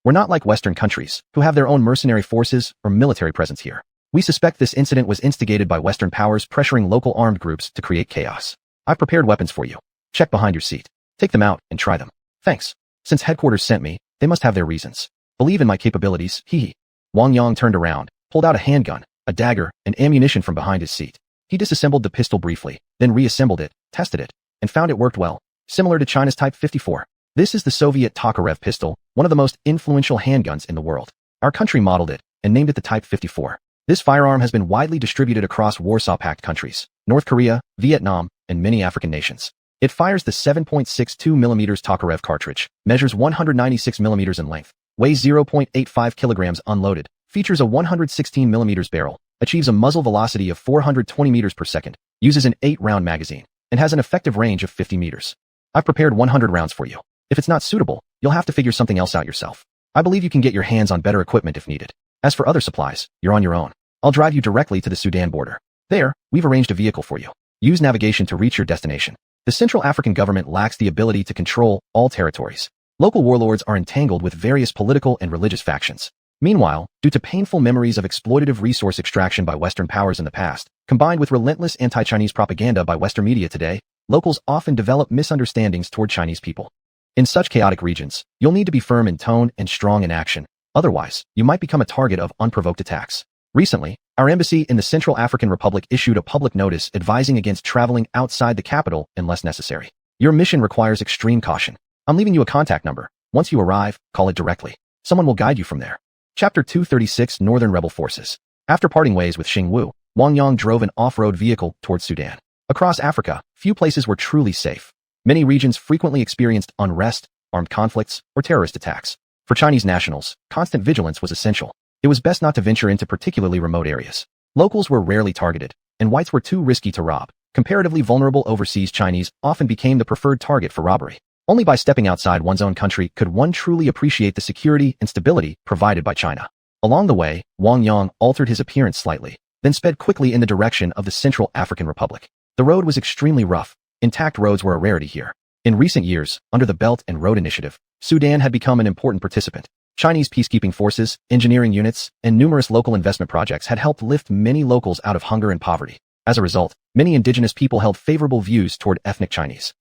We're not like Western countries, who have their own mercenary forces or military presence here. We suspect this incident was instigated by Western powers pressuring local armed groups to create chaos. I've prepared weapons for you. Check behind your seat. Take them out and try them. Thanks. Since headquarters sent me, they must have their reasons. Believe in my capabilities, hee. Wang Yang turned around, pulled out a handgun, a dagger, and ammunition from behind his seat. He disassembled the pistol briefly, then reassembled it, tested it, and found it worked well, similar to China's Type 54. This is the Soviet Tokarev pistol, one of the most influential handguns in the world. Our country modeled it and named it the Type 54. This firearm has been widely distributed across Warsaw Pact countries, North Korea, Vietnam, and many African nations. It fires the 7.62mm Tokarev cartridge, measures 196mm in length, weighs 0.85 kilograms unloaded, features a 116mm barrel, achieves a muzzle velocity of 420 meters per second, uses an 8-round magazine, and has an effective range of 50 meters. I've prepared 100 rounds for you. If it's not suitable, you'll have to figure something else out yourself. I believe you can get your hands on better equipment if needed. As for other supplies, you're on your own. I'll drive you directly to the Sudan border. There, we've arranged a vehicle for you. Use navigation to reach your destination. The Central African government lacks the ability to control all territories. Local warlords are entangled with various political and religious factions. Meanwhile, due to painful memories of exploitative resource extraction by Western powers in the past, combined with relentless anti-Chinese propaganda by Western media today, locals often develop misunderstandings toward Chinese people. In such chaotic regions, you'll need to be firm in tone and strong in action. Otherwise, you might become a target of unprovoked attacks. Recently, our embassy in the Central African Republic issued a public notice advising against traveling outside the capital unless necessary. Your mission requires extreme caution. I'm leaving you a contact number. Once you arrive, call it directly. Someone will guide you from there. Chapter 236 Northern Rebel Forces. After parting ways with Xing Wu, Wang Yang drove an off-road vehicle towards Sudan. Across Africa, few places were truly safe. Many regions frequently experienced unrest, armed conflicts, or terrorist attacks. For Chinese nationals, constant vigilance was essential. It was best not to venture into particularly remote areas. Locals were rarely targeted, and whites were too risky to rob. Comparatively vulnerable overseas Chinese often became the preferred target for robbery. Only by stepping outside one's own country could one truly appreciate the security and stability provided by China. Along the way, Wang Yang altered his appearance slightly, then sped quickly in the direction of the Central African Republic. The road was extremely rough. Intact roads were a rarity here. In recent years, under the Belt and Road Initiative, Sudan had become an important participant. Chinese peacekeeping forces, engineering units, and numerous local investment projects had helped lift many locals out of hunger and poverty. As a result, many indigenous people held favorable views toward ethnic Chinese.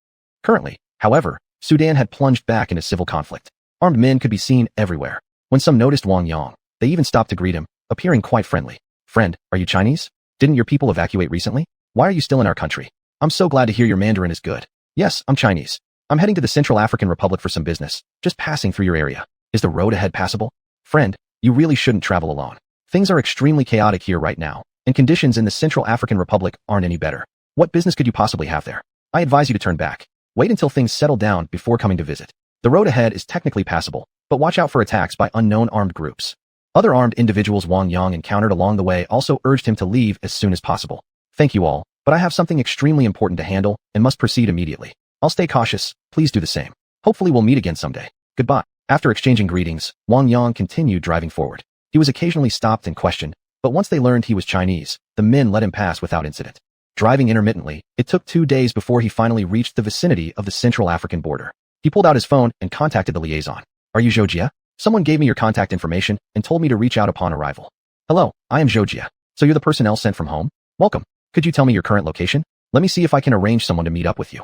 Currently, however, Sudan had plunged back into civil conflict. Armed men could be seen everywhere. When some noticed Wang Yang, they even stopped to greet him, appearing quite friendly. "Friend, are you Chinese? Didn't your people evacuate recently? Why are you still in our country? I'm so glad to hear your Mandarin is good." "Yes, I'm Chinese. I'm heading to the Central African Republic for some business, just passing through your area. Is the road ahead passable?" "Friend, you really shouldn't travel alone. Things are extremely chaotic here right now, and conditions in the Central African Republic aren't any better. What business could you possibly have there? I advise you to turn back. Wait until things settle down before coming to visit. The road ahead is technically passable, but watch out for attacks by unknown armed groups." Other armed individuals Wang Yang encountered along the way also urged him to leave as soon as possible. "Thank you all, but I have something extremely important to handle and must proceed immediately. I'll stay cautious, please do the same. Hopefully we'll meet again someday. Goodbye." After exchanging greetings, Wang Yang continued driving forward. He was occasionally stopped and questioned, but once they learned he was Chinese, the men let him pass without incident. Driving intermittently, it took 2 days before he finally reached the vicinity of the Central African border. He pulled out his phone and contacted the liaison. "Are you Xiuxian? Someone gave me your contact information and told me to reach out upon arrival." "Hello, I am Xiuxian. So you're the personnel sent from home? Welcome. Could you tell me your current location? Let me see if I can arrange someone to meet up with you."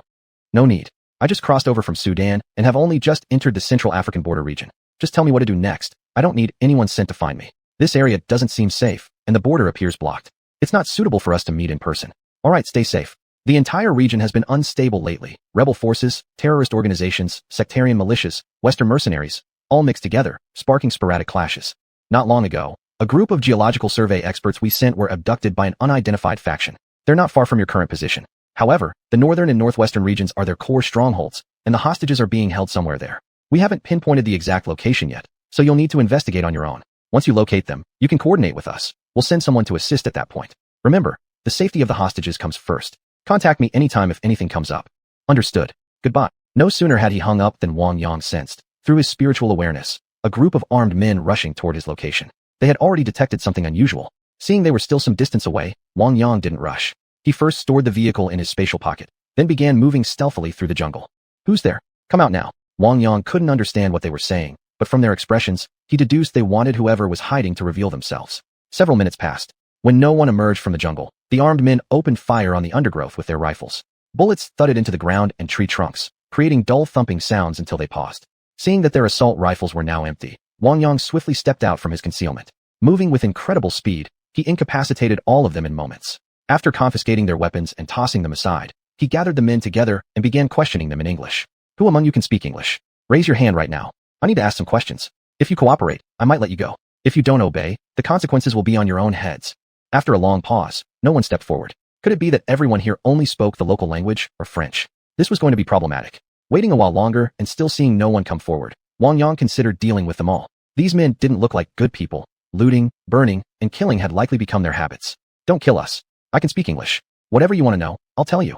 "No need. I just crossed over from Sudan and have only just entered the Central African border region. Just tell me what to do next. I don't need anyone sent to find me. This area doesn't seem safe, and the border appears blocked. It's not suitable for us to meet in person. All right, stay safe." The entire region has been unstable lately. Rebel forces, terrorist organizations, sectarian militias, Western mercenaries, all mixed together, sparking sporadic clashes. Not long ago, a group of geological survey experts we sent were abducted by an unidentified faction. They're not far from your current position. However, the northern and northwestern regions are their core strongholds, and the hostages are being held somewhere there. We haven't pinpointed the exact location yet, so you'll need to investigate on your own. Once you locate them, you can coordinate with us. We'll send someone to assist at that point. Remember, the safety of the hostages comes first. Contact me anytime if anything comes up. Understood. Goodbye. No sooner had he hung up than Wang Yang sensed, through his spiritual awareness, a group of armed men rushing toward his location. They had already detected something unusual. Seeing they were still some distance away, Wang Yang didn't rush. He first stored the vehicle in his spatial pocket, then began moving stealthily through the jungle. Who's there? Come out now. Wang Yang couldn't understand what they were saying, but from their expressions, he deduced they wanted whoever was hiding to reveal themselves. Several minutes passed. When no one emerged from the jungle, the armed men opened fire on the undergrowth with their rifles. Bullets thudded into the ground and tree trunks, creating dull thumping sounds until they paused. Seeing that their assault rifles were now empty, Wang Yang swiftly stepped out from his concealment. Moving with incredible speed, he incapacitated all of them in moments. After confiscating their weapons and tossing them aside, he gathered the men together and began questioning them in English. Who among you can speak English? Raise your hand right now. I need to ask some questions. If you cooperate, I might let you go. If you don't obey, the consequences will be on your own heads. After a long pause, no one stepped forward. Could it be that everyone here only spoke the local language, or French? This was going to be problematic. Waiting a while longer and still seeing no one come forward, Wang Yang considered dealing with them all. These men didn't look like good people. Looting, burning, and killing had likely become their habits. Don't kill us. I can speak English. Whatever you want to know, I'll tell you.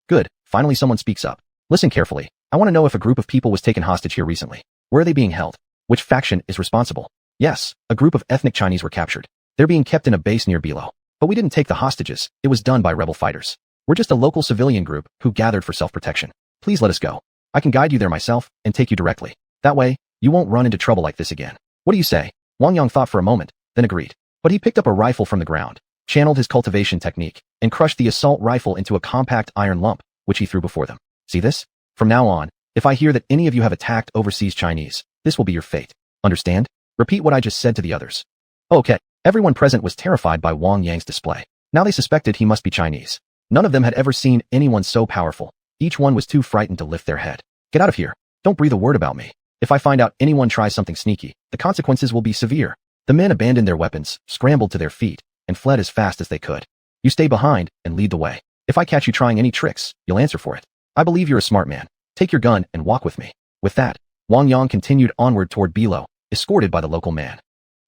Good, finally someone speaks up. Listen carefully. I want to know if a group of people was taken hostage here recently. Where are they being held? Which faction is responsible? Yes, a group of ethnic Chinese were captured. They're being kept in a base near Bilo. But we didn't take the hostages. It was done by rebel fighters. We're just a local civilian group who gathered for self-protection. Please let us go. I can guide you there myself and take you directly. That way, you won't run into trouble like this again. What do you say? Wang Yang thought for a moment, then agreed. But he picked up a rifle from the ground, channeled his cultivation technique, and crushed the assault rifle into a compact iron lump, which he threw before them. See this? From now on, if I hear that any of you have attacked overseas Chinese, this will be your fate. Understand? Repeat what I just said to the others. Okay. Everyone present was terrified by Wang Yang's display. Now they suspected he must be Chinese. None of them had ever seen anyone so powerful. Each one was too frightened to lift their head. Get out of here. Don't breathe a word about me. If I find out anyone tries something sneaky, the consequences will be severe. The men abandoned their weapons, scrambled to their feet, and fled as fast as they could. You stay behind and lead the way. If I catch you trying any tricks, you'll answer for it. I believe you're a smart man. Take your gun and walk with me. With that, Wang Yang continued onward toward Bilo, escorted by the local man.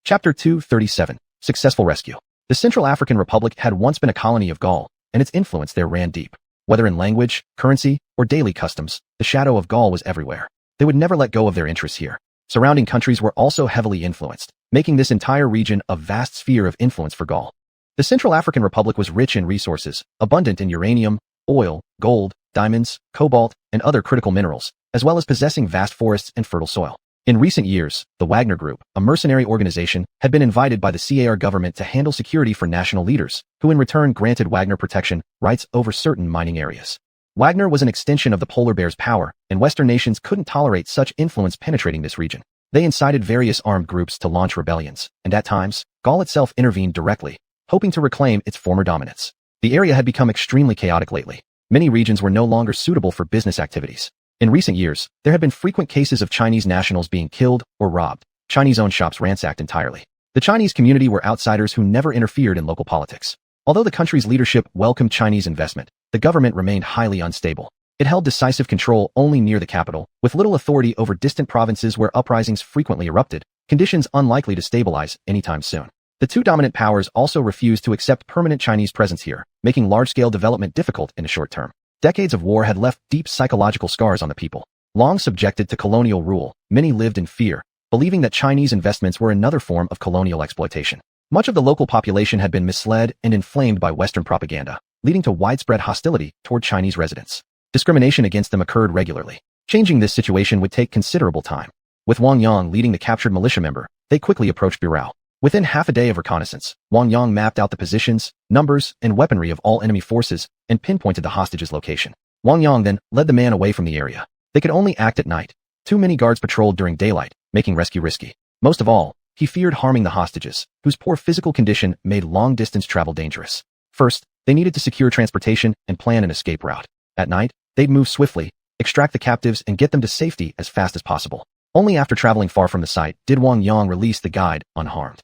Chapter 237. Successful Rescue. The Central African Republic had once been a colony of Gaul, and its influence there ran deep. Whether in language, currency, or daily customs, the shadow of Gaul was everywhere. They would never let go of their interests here. Surrounding countries were also heavily influenced, making this entire region a vast sphere of influence for Gaul. The Central African Republic was rich in resources, abundant in uranium, oil, gold, diamonds, cobalt, and other critical minerals, as well as possessing vast forests and fertile soil. In recent years, the Wagner Group, a mercenary organization, had been invited by the CAR government to handle security for national leaders, who in return granted Wagner protection rights over certain mining areas. Wagner was an extension of the polar bear's power, and Western nations couldn't tolerate such influence penetrating this region. They incited various armed groups to launch rebellions, and at times, Gaul itself intervened directly, hoping to reclaim its former dominance. The area had become extremely chaotic lately. Many regions were no longer suitable for business activities. In recent years, there had been frequent cases of Chinese nationals being killed or robbed, Chinese-owned shops ransacked entirely. The Chinese community were outsiders who never interfered in local politics. Although the country's leadership welcomed Chinese investment, the government remained highly unstable. It held decisive control only near the capital, with little authority over distant provinces where uprisings frequently erupted, conditions unlikely to stabilize anytime soon. The two dominant powers also refused to accept permanent Chinese presence here, making large-scale development difficult in the short term. Decades of war had left deep psychological scars on the people. Long subjected to colonial rule, many lived in fear, believing that Chinese investments were another form of colonial exploitation. Much of the local population had been misled and inflamed by Western propaganda, leading to widespread hostility toward Chinese residents. Discrimination against them occurred regularly. Changing this situation would take considerable time. With Wang Yang leading the captured militia member, they quickly approached Birao. Within half a day of reconnaissance, Wang Yang mapped out the positions, numbers, and weaponry of all enemy forces and pinpointed the hostage's location. Wang Yang then led the man away from the area. They could only act at night. Too many guards patrolled during daylight, making rescue risky. Most of all, he feared harming the hostages, whose poor physical condition made long-distance travel dangerous. First, they needed to secure transportation and plan an escape route. At night, they'd move swiftly, extract the captives and get them to safety as fast as possible. Only after traveling far from the site did Wang Yang release the guide unharmed.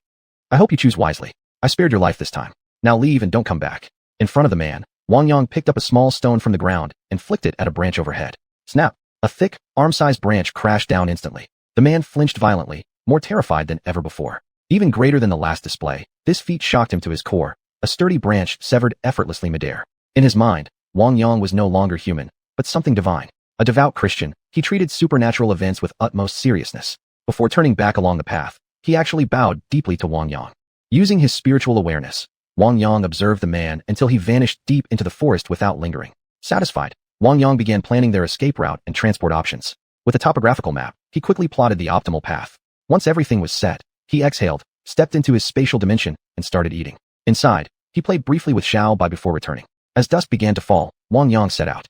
I hope you choose wisely. I spared your life this time. Now leave and don't come back. In front of the man, Wang Yang picked up a small stone from the ground and flicked it at a branch overhead. Snap! A thick, arm-sized branch crashed down instantly. The man flinched violently, more terrified than ever before. Even greater than the last display, this feat shocked him to his core. A sturdy branch severed effortlessly midair. In his mind, Wang Yang was no longer human, but something divine. A devout Christian, he treated supernatural events with utmost seriousness. Before turning back along the path, he actually bowed deeply to Wang Yang. Using his spiritual awareness, Wang Yang observed the man until he vanished deep into the forest without lingering. Satisfied, Wang Yang began planning their escape route and transport options. With a topographical map, he quickly plotted the optimal path. Once everything was set, he exhaled, stepped into his spatial dimension, and started eating. Inside, he played briefly with Xiao Bai before returning. As dusk began to fall, Wang Yang set out.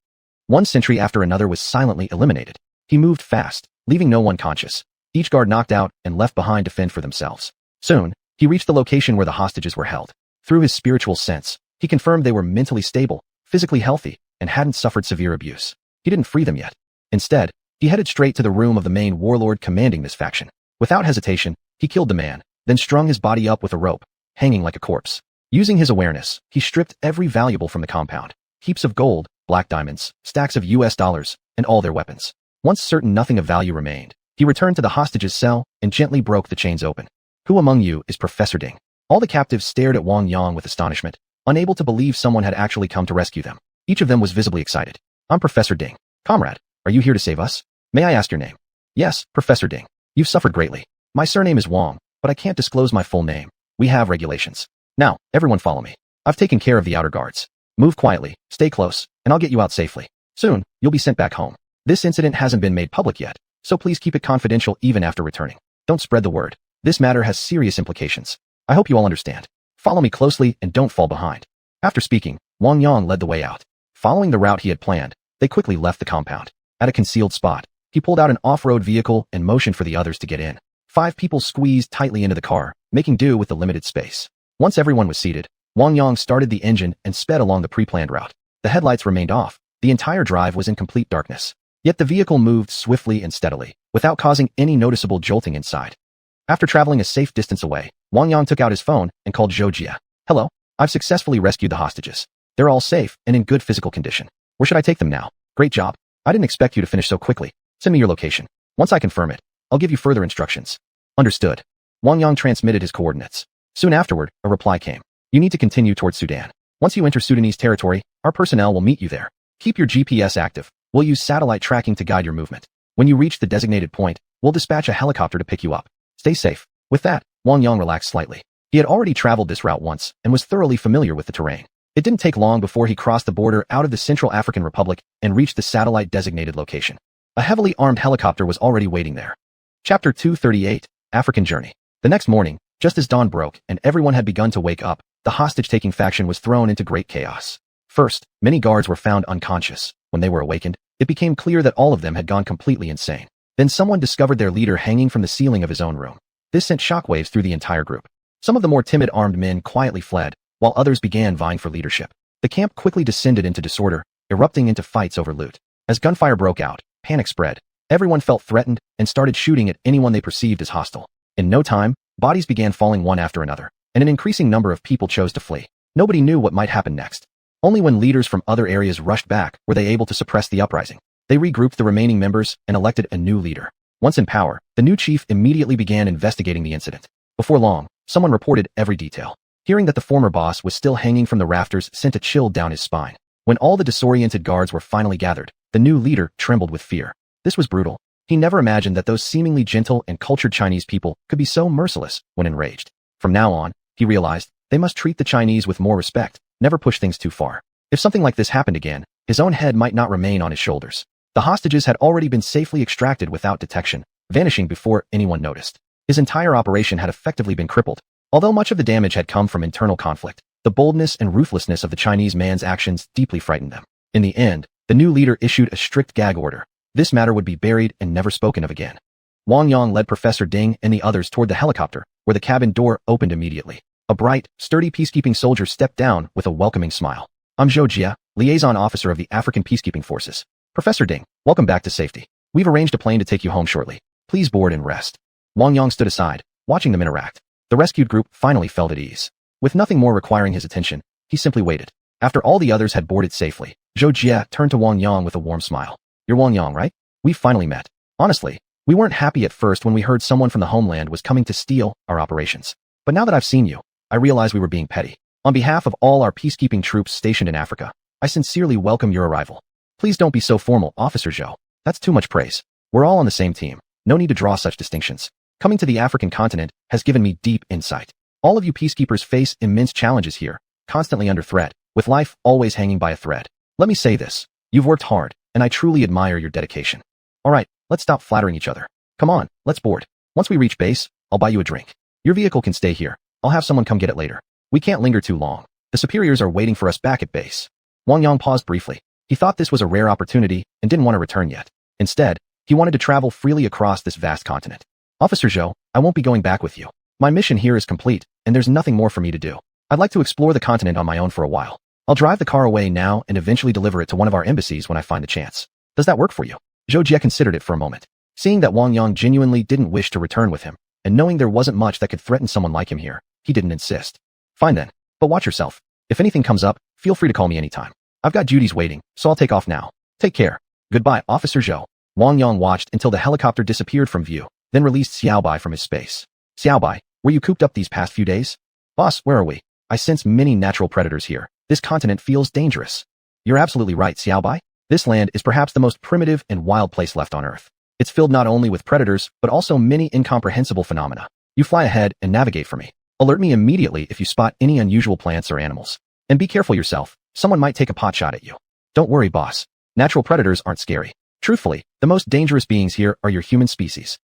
One sentry after another was silently eliminated. He moved fast, leaving no one conscious. Each guard knocked out and left behind to fend for themselves. Soon, he reached the location where the hostages were held. Through his spiritual sense, he confirmed they were mentally stable, physically healthy, and hadn't suffered severe abuse. He didn't free them yet. Instead, he headed straight to the room of the main warlord commanding this faction. Without hesitation, he killed the man, then strung his body up with a rope, hanging like a corpse. Using his awareness, he stripped every valuable from the compound. Heaps of gold, black diamonds, stacks of US dollars, and all their weapons. Once certain nothing of value remained, he returned to the hostages' cell and gently broke the chains open. Who among you is Professor Ding? All the captives stared at Wang Yang with astonishment, unable to believe someone had actually come to rescue them. Each of them was visibly excited. I'm Professor Ding. Comrade, are you here to save us? May I ask your name? Yes, Professor Ding. You've suffered greatly. My surname is Wang, but I can't disclose my full name. We have regulations. Now, everyone follow me. I've taken care of the outer guards. Move quietly, stay close, and I'll get you out safely. Soon, you'll be sent back home. This incident hasn't been made public yet, so please keep it confidential even after returning. Don't spread the word. This matter has serious implications. I hope you all understand. Follow me closely and don't fall behind. After speaking, Wang Yang led the way out. Following the route he had planned, they quickly left the compound. At a concealed spot, he pulled out an off-road vehicle and motioned for the others to get in. 5 people squeezed tightly into the car, making do with the limited space. Once everyone was seated, Wang Yang started the engine and sped along the pre-planned route. The headlights remained off. The entire drive was in complete darkness. Yet the vehicle moved swiftly and steadily, without causing any noticeable jolting inside. After traveling a safe distance away, Wang Yang took out his phone and called Xiuxian. Hello, I've successfully rescued the hostages. They're all safe and in good physical condition. Where should I take them now? Great job. I didn't expect you to finish so quickly. Send me your location. Once I confirm it, I'll give you further instructions. Understood. Wang Yang transmitted his coordinates. Soon afterward, a reply came. You need to continue towards Sudan. Once you enter Sudanese territory, our personnel will meet you there. Keep your GPS active. We'll use satellite tracking to guide your movement. When you reach the designated point, we'll dispatch a helicopter to pick you up. Stay safe. With that, Wang Yang relaxed slightly. He had already traveled this route once and was thoroughly familiar with the terrain. It didn't take long before he crossed the border out of the Central African Republic and reached the satellite-designated location. A heavily armed helicopter was already waiting there. Chapter 238, African Journey. The next morning, just as dawn broke and everyone had begun to wake up, the hostage-taking faction was thrown into great chaos. First, many guards were found unconscious. When they were awakened, it became clear that all of them had gone completely insane. Then someone discovered their leader hanging from the ceiling of his own room. This sent shockwaves through the entire group. Some of the more timid armed men quietly fled, while others began vying for leadership. The camp quickly descended into disorder, erupting into fights over loot. As gunfire broke out, panic spread. Everyone felt threatened and started shooting at anyone they perceived as hostile. In no time, bodies began falling one after another, and an increasing number of people chose to flee. Nobody knew what might happen next. Only when leaders from other areas rushed back were they able to suppress the uprising. They regrouped the remaining members and elected a new leader. Once in power, the new chief immediately began investigating the incident. Before long, someone reported every detail. Hearing that the former boss was still hanging from the rafters sent a chill down his spine. When all the disoriented guards were finally gathered, the new leader trembled with fear. This was brutal. He never imagined that those seemingly gentle and cultured Chinese people could be so merciless when enraged. From now on, he realized, they must treat the Chinese with more respect, never push things too far. If something like this happened again, his own head might not remain on his shoulders. The hostages had already been safely extracted without detection, vanishing before anyone noticed. His entire operation had effectively been crippled. Although much of the damage had come from internal conflict, the boldness and ruthlessness of the Chinese man's actions deeply frightened them. In the end, the new leader issued a strict gag order. This matter would be buried and never spoken of again. Wang Yang led Professor Ding and the others toward the helicopter, where the cabin door opened immediately. A bright, sturdy peacekeeping soldier stepped down with a welcoming smile. I'm Xiuxian, liaison officer of the African Peacekeeping Forces. Professor Ding, welcome back to safety. We've arranged a plane to take you home shortly. Please board and rest. Wang Yang stood aside, watching them interact. The rescued group finally felt at ease. With nothing more requiring his attention, he simply waited. After all the others had boarded safely, Xiuxian turned to Wang Yang with a warm smile. You're Wang Yang, right? We've finally met. Honestly, we weren't happy at first when we heard someone from the homeland was coming to steal our operations. But now that I've seen you, I realize we were being petty. On behalf of all our peacekeeping troops stationed in Africa, I sincerely welcome your arrival. Please don't be so formal, Officer Zhou. That's too much praise. We're all on the same team. No need to draw such distinctions. Coming to the African continent has given me deep insight. All of you peacekeepers face immense challenges here, constantly under threat, with life always hanging by a thread. Let me say this. You've worked hard, and I truly admire your dedication. Alright, let's stop flattering each other. Come on, let's board. Once we reach base, I'll buy you a drink. Your vehicle can stay here. I'll have someone come get it later. We can't linger too long. The superiors are waiting for us back at base. Wang Yang paused briefly. He thought this was a rare opportunity and didn't want to return yet. Instead, he wanted to travel freely across this vast continent. Officer Zhou, I won't be going back with you. My mission here is complete, and there's nothing more for me to do. I'd like to explore the continent on my own for a while. I'll drive the car away now and eventually deliver it to one of our embassies when I find the chance. Does that work for you? Zhou Jie considered it for a moment. Seeing that Wang Yang genuinely didn't wish to return with him, and knowing there wasn't much that could threaten someone like him here, he didn't insist. Fine then, but watch yourself. If anything comes up, feel free to call me anytime. I've got duties waiting, so I'll take off now. Take care. Goodbye, Officer Zhou. Wang Yang watched until the helicopter disappeared from view, then released Xiaobai from his space. Xiaobai, were you cooped up these past few days? Boss, where are we? I sense many natural predators here. This continent feels dangerous. You're absolutely right, Xiaobai. This land is perhaps the most primitive and wild place left on Earth. It's filled not only with predators, but also many incomprehensible phenomena. You fly ahead and navigate for me. Alert me immediately if you spot any unusual plants or animals. And be careful yourself. Someone might take a pot shot at you. Don't worry, boss. Natural predators aren't scary. Truthfully, the most dangerous beings here are your human species.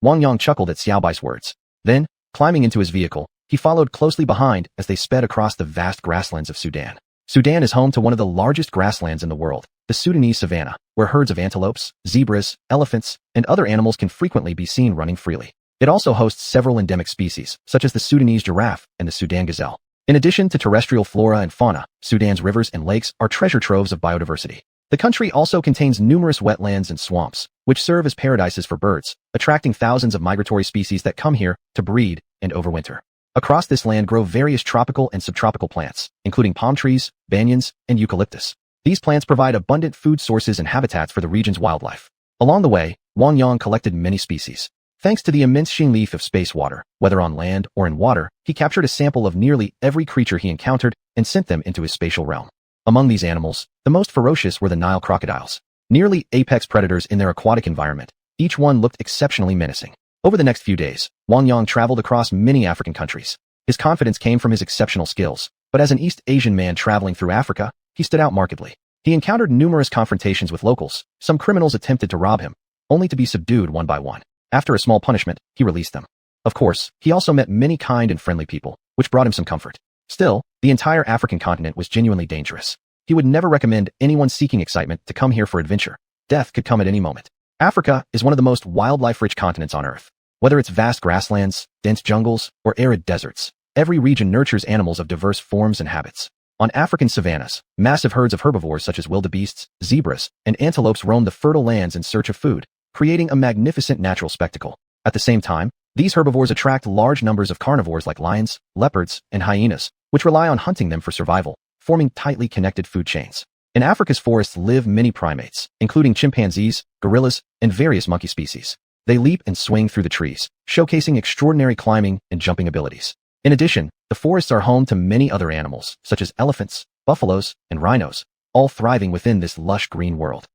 Wang Yang chuckled at Xiaobai's words. Then, climbing into his vehicle, he followed closely behind as they sped across the vast grasslands of Sudan. Sudan is home to one of the largest grasslands in the world, the Sudanese savanna, where herds of antelopes, zebras, elephants, and other animals can frequently be seen running freely. It also hosts several endemic species, such as the Sudanese giraffe and the Sudan gazelle. In addition to terrestrial flora and fauna, Sudan's rivers and lakes are treasure troves of biodiversity. The country also contains numerous wetlands and swamps, which serve as paradises for birds, attracting thousands of migratory species that come here to breed and overwinter. Across this land grow various tropical and subtropical plants, including palm trees, banyans, and eucalyptus. These plants provide abundant food sources and habitats for the region's wildlife. Along the way, Wang Yang collected many species. Thanks to the immense sheen leaf of space water, whether on land or in water, he captured a sample of nearly every creature he encountered and sent them into his spatial realm. Among these animals, the most ferocious were the Nile crocodiles. Nearly apex predators in their aquatic environment, each one looked exceptionally menacing. Over the next few days, Wang Yang traveled across many African countries. His confidence came from his exceptional skills, but as an East Asian man traveling through Africa, he stood out markedly. He encountered numerous confrontations with locals. Some criminals attempted to rob him, only to be subdued one by one. After a small punishment, he released them. Of course, he also met many kind and friendly people, which brought him some comfort. Still, the entire African continent was genuinely dangerous. He would never recommend anyone seeking excitement to come here for adventure. Death could come at any moment. Africa is one of the most wildlife-rich continents on Earth. Whether it's vast grasslands, dense jungles, or arid deserts, every region nurtures animals of diverse forms and habits. On African savannas, massive herds of herbivores such as wildebeests, zebras, and antelopes roam the fertile lands in search of food, creating a magnificent natural spectacle. At the same time, these herbivores attract large numbers of carnivores like lions, leopards, and hyenas, which rely on hunting them for survival, forming tightly connected food chains. In Africa's forests live many primates, including chimpanzees, gorillas, and various monkey species. They leap and swing through the trees, showcasing extraordinary climbing and jumping abilities. In addition, the forests are home to many other animals, such as elephants, buffaloes, and rhinos, all thriving within this lush green world.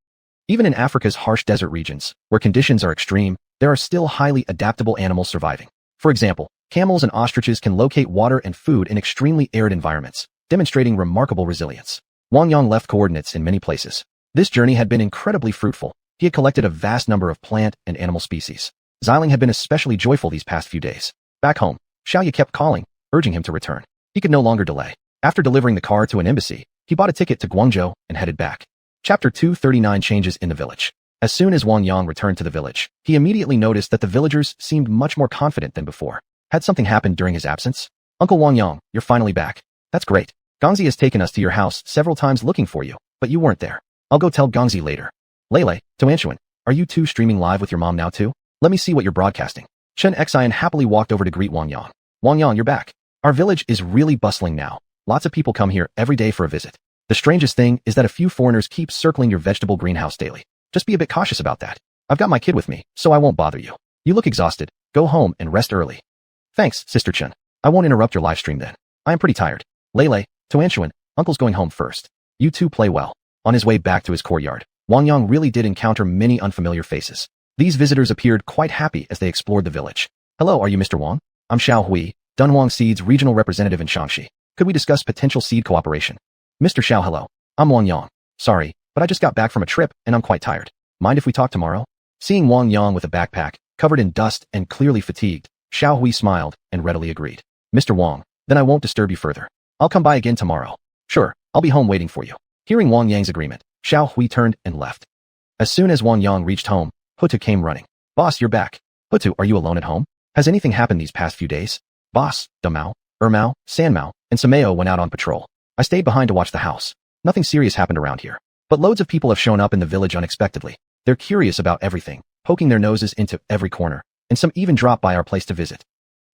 Even in Africa's harsh desert regions, where conditions are extreme, there are still highly adaptable animals surviving. For example, camels and ostriches can locate water and food in extremely arid environments, demonstrating remarkable resilience. Wang Yang left coordinates in many places. This journey had been incredibly fruitful. He had collected a vast number of plant and animal species. Xiling had been especially joyful these past few days. Back home, Xiaoyu kept calling, urging him to return. He could no longer delay. After delivering the car to an embassy, he bought a ticket to Guangzhou and headed back. Chapter 239 Changes in the Village. As soon as Wang Yang returned to the village, he immediately noticed that the villagers seemed much more confident than before. Had something happened during his absence? Uncle Wang Yang, you're finally back. That's great. Gongzi has taken us to your house several times looking for you, but you weren't there. I'll go tell Gongzi later. Lele, Toanshuan, are you two streaming live with your mom now too? Let me see what you're broadcasting. Chen Xian happily walked over to greet Wang Yang. Wang Yang, you're back. Our village is really bustling now. Lots of people come here every day for a visit. The strangest thing is that a few foreigners keep circling your vegetable greenhouse daily. Just be a bit cautious about that. I've got my kid with me, so I won't bother you. You look exhausted. Go home and rest early. Thanks, Sister Chen. I won't interrupt your live stream then. I am pretty tired. Lele, Toanshuan, Uncle's going home first. You two play well. On his way back to his courtyard, Wang Yang really did encounter many unfamiliar faces. These visitors appeared quite happy as they explored the village. Hello, are you Mr. Wang? I'm Xiao Hui, Dunhuang Seed's regional representative in Shaanxi. Could we discuss potential seed cooperation? Mr. Xiao, hello. I'm Wang Yang. Sorry, but I just got back from a trip and I'm quite tired. Mind if we talk tomorrow? Seeing Wang Yang with a backpack, covered in dust and clearly fatigued, Xiao Hui smiled and readily agreed. Mr. Wang, then I won't disturb you further. I'll come by again tomorrow. Sure, I'll be home waiting for you. Hearing Wang Yang's agreement, Xiao Hui turned and left. As soon as Wang Yang reached home, Hutu came running. Boss, you're back. Hutu, are you alone at home? Has anything happened these past few days? Boss, Dumao, Ermao, Sanmao, and Sameo went out on patrol. I stayed behind to watch the house. Nothing serious happened around here. But loads of people have shown up in the village unexpectedly. They're curious about everything, poking their noses into every corner, and some even dropped by our place to visit.